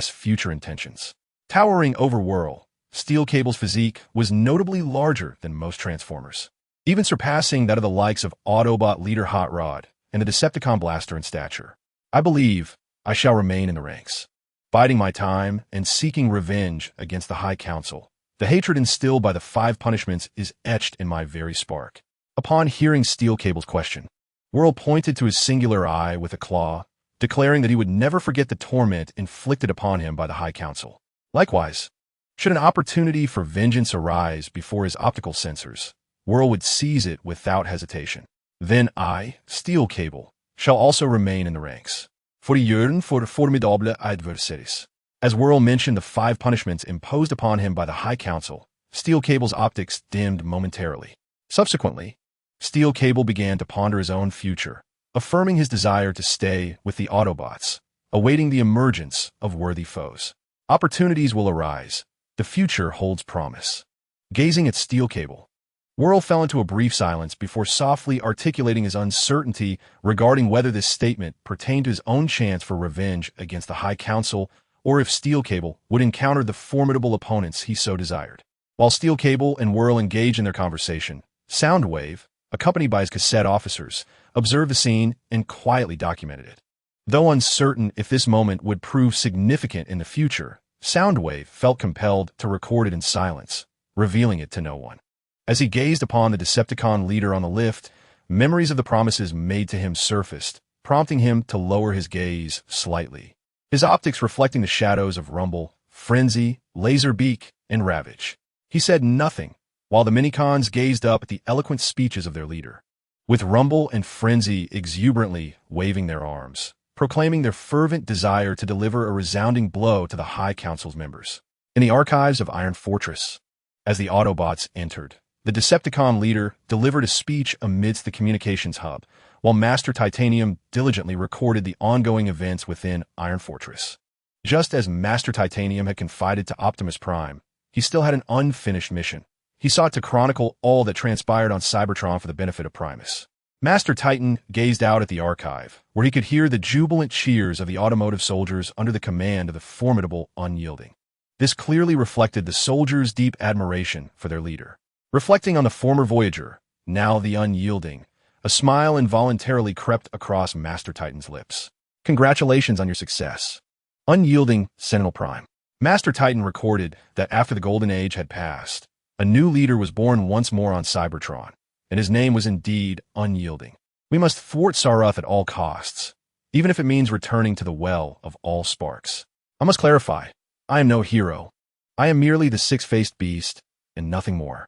future intentions. Towering over Whirl, Steel Cable's physique was notably larger than most Transformers, even surpassing that of the likes of Autobot leader Hot Rod and the Decepticon Blaster in stature. I believe I shall remain in the ranks, biding my time and seeking revenge against the High Council. The hatred instilled by the 5 punishments is etched in my very spark. Upon hearing Steel Cable's question, Whirl pointed to his singular eye with a claw, declaring that he would never forget the torment inflicted upon him by the High Council. Likewise, should an opportunity for vengeance arise before his optical sensors, Whirl would seize it without hesitation. Then I, Steel Cable, shall also remain in the ranks. For the yearn for formidable adversaries. As Whirl mentioned the 5 punishments imposed upon him by the High Council, Steel Cable's optics dimmed momentarily. Subsequently, Steel Cable began to ponder his own future, affirming his desire to stay with the Autobots, awaiting the emergence of worthy foes. Opportunities will arise. The future holds promise. Gazing at Steel Cable, Whirl fell into a brief silence before softly articulating his uncertainty regarding whether this statement pertained to his own chance for revenge against the High Council or if Steel Cable would encounter the formidable opponents he so desired. While Steel Cable and Whirl engaged in their conversation, Soundwave, accompanied by his cassette officers, observed the scene and quietly documented it. Though uncertain if this moment would prove significant in the future, Soundwave felt compelled to record it in silence, revealing it to no one. As he gazed upon the Decepticon leader on the lift, memories of the promises made to him surfaced, prompting him to lower his gaze slightly. His optics reflecting the shadows of Rumble, Frenzy, Laserbeak, and Ravage. He said nothing, while the Minicons gazed up at the eloquent speeches of their leader, with Rumble and Frenzy exuberantly waving their arms, proclaiming their fervent desire to deliver a resounding blow to the High Council's members. In the archives of Iron Fortress, as the Autobots entered, the Decepticon leader delivered a speech amidst the communications hub, while Master Titanium diligently recorded the ongoing events within Iron Fortress. Just as Master Titanium had confided to Optimus Prime, he still had an unfinished mission. He sought to chronicle all that transpired on Cybertron for the benefit of Primus. Master Titan gazed out at the archive, where he could hear the jubilant cheers of the automotive soldiers under the command of the formidable Unyielding. This clearly reflected the soldiers' deep admiration for their leader. Reflecting on the former Voyager, now the Unyielding, a smile involuntarily crept across Master Titan's lips. Congratulations on your success. Unyielding Sentinel Prime. Master Titan recorded that after the Golden Age had passed, a new leader was born once more on Cybertron, and his name was indeed Unyielding. We must thwart Saruth at all costs, even if it means returning to the well of all sparks. I must clarify, I am no hero. I am merely the six-faced beast, and nothing more.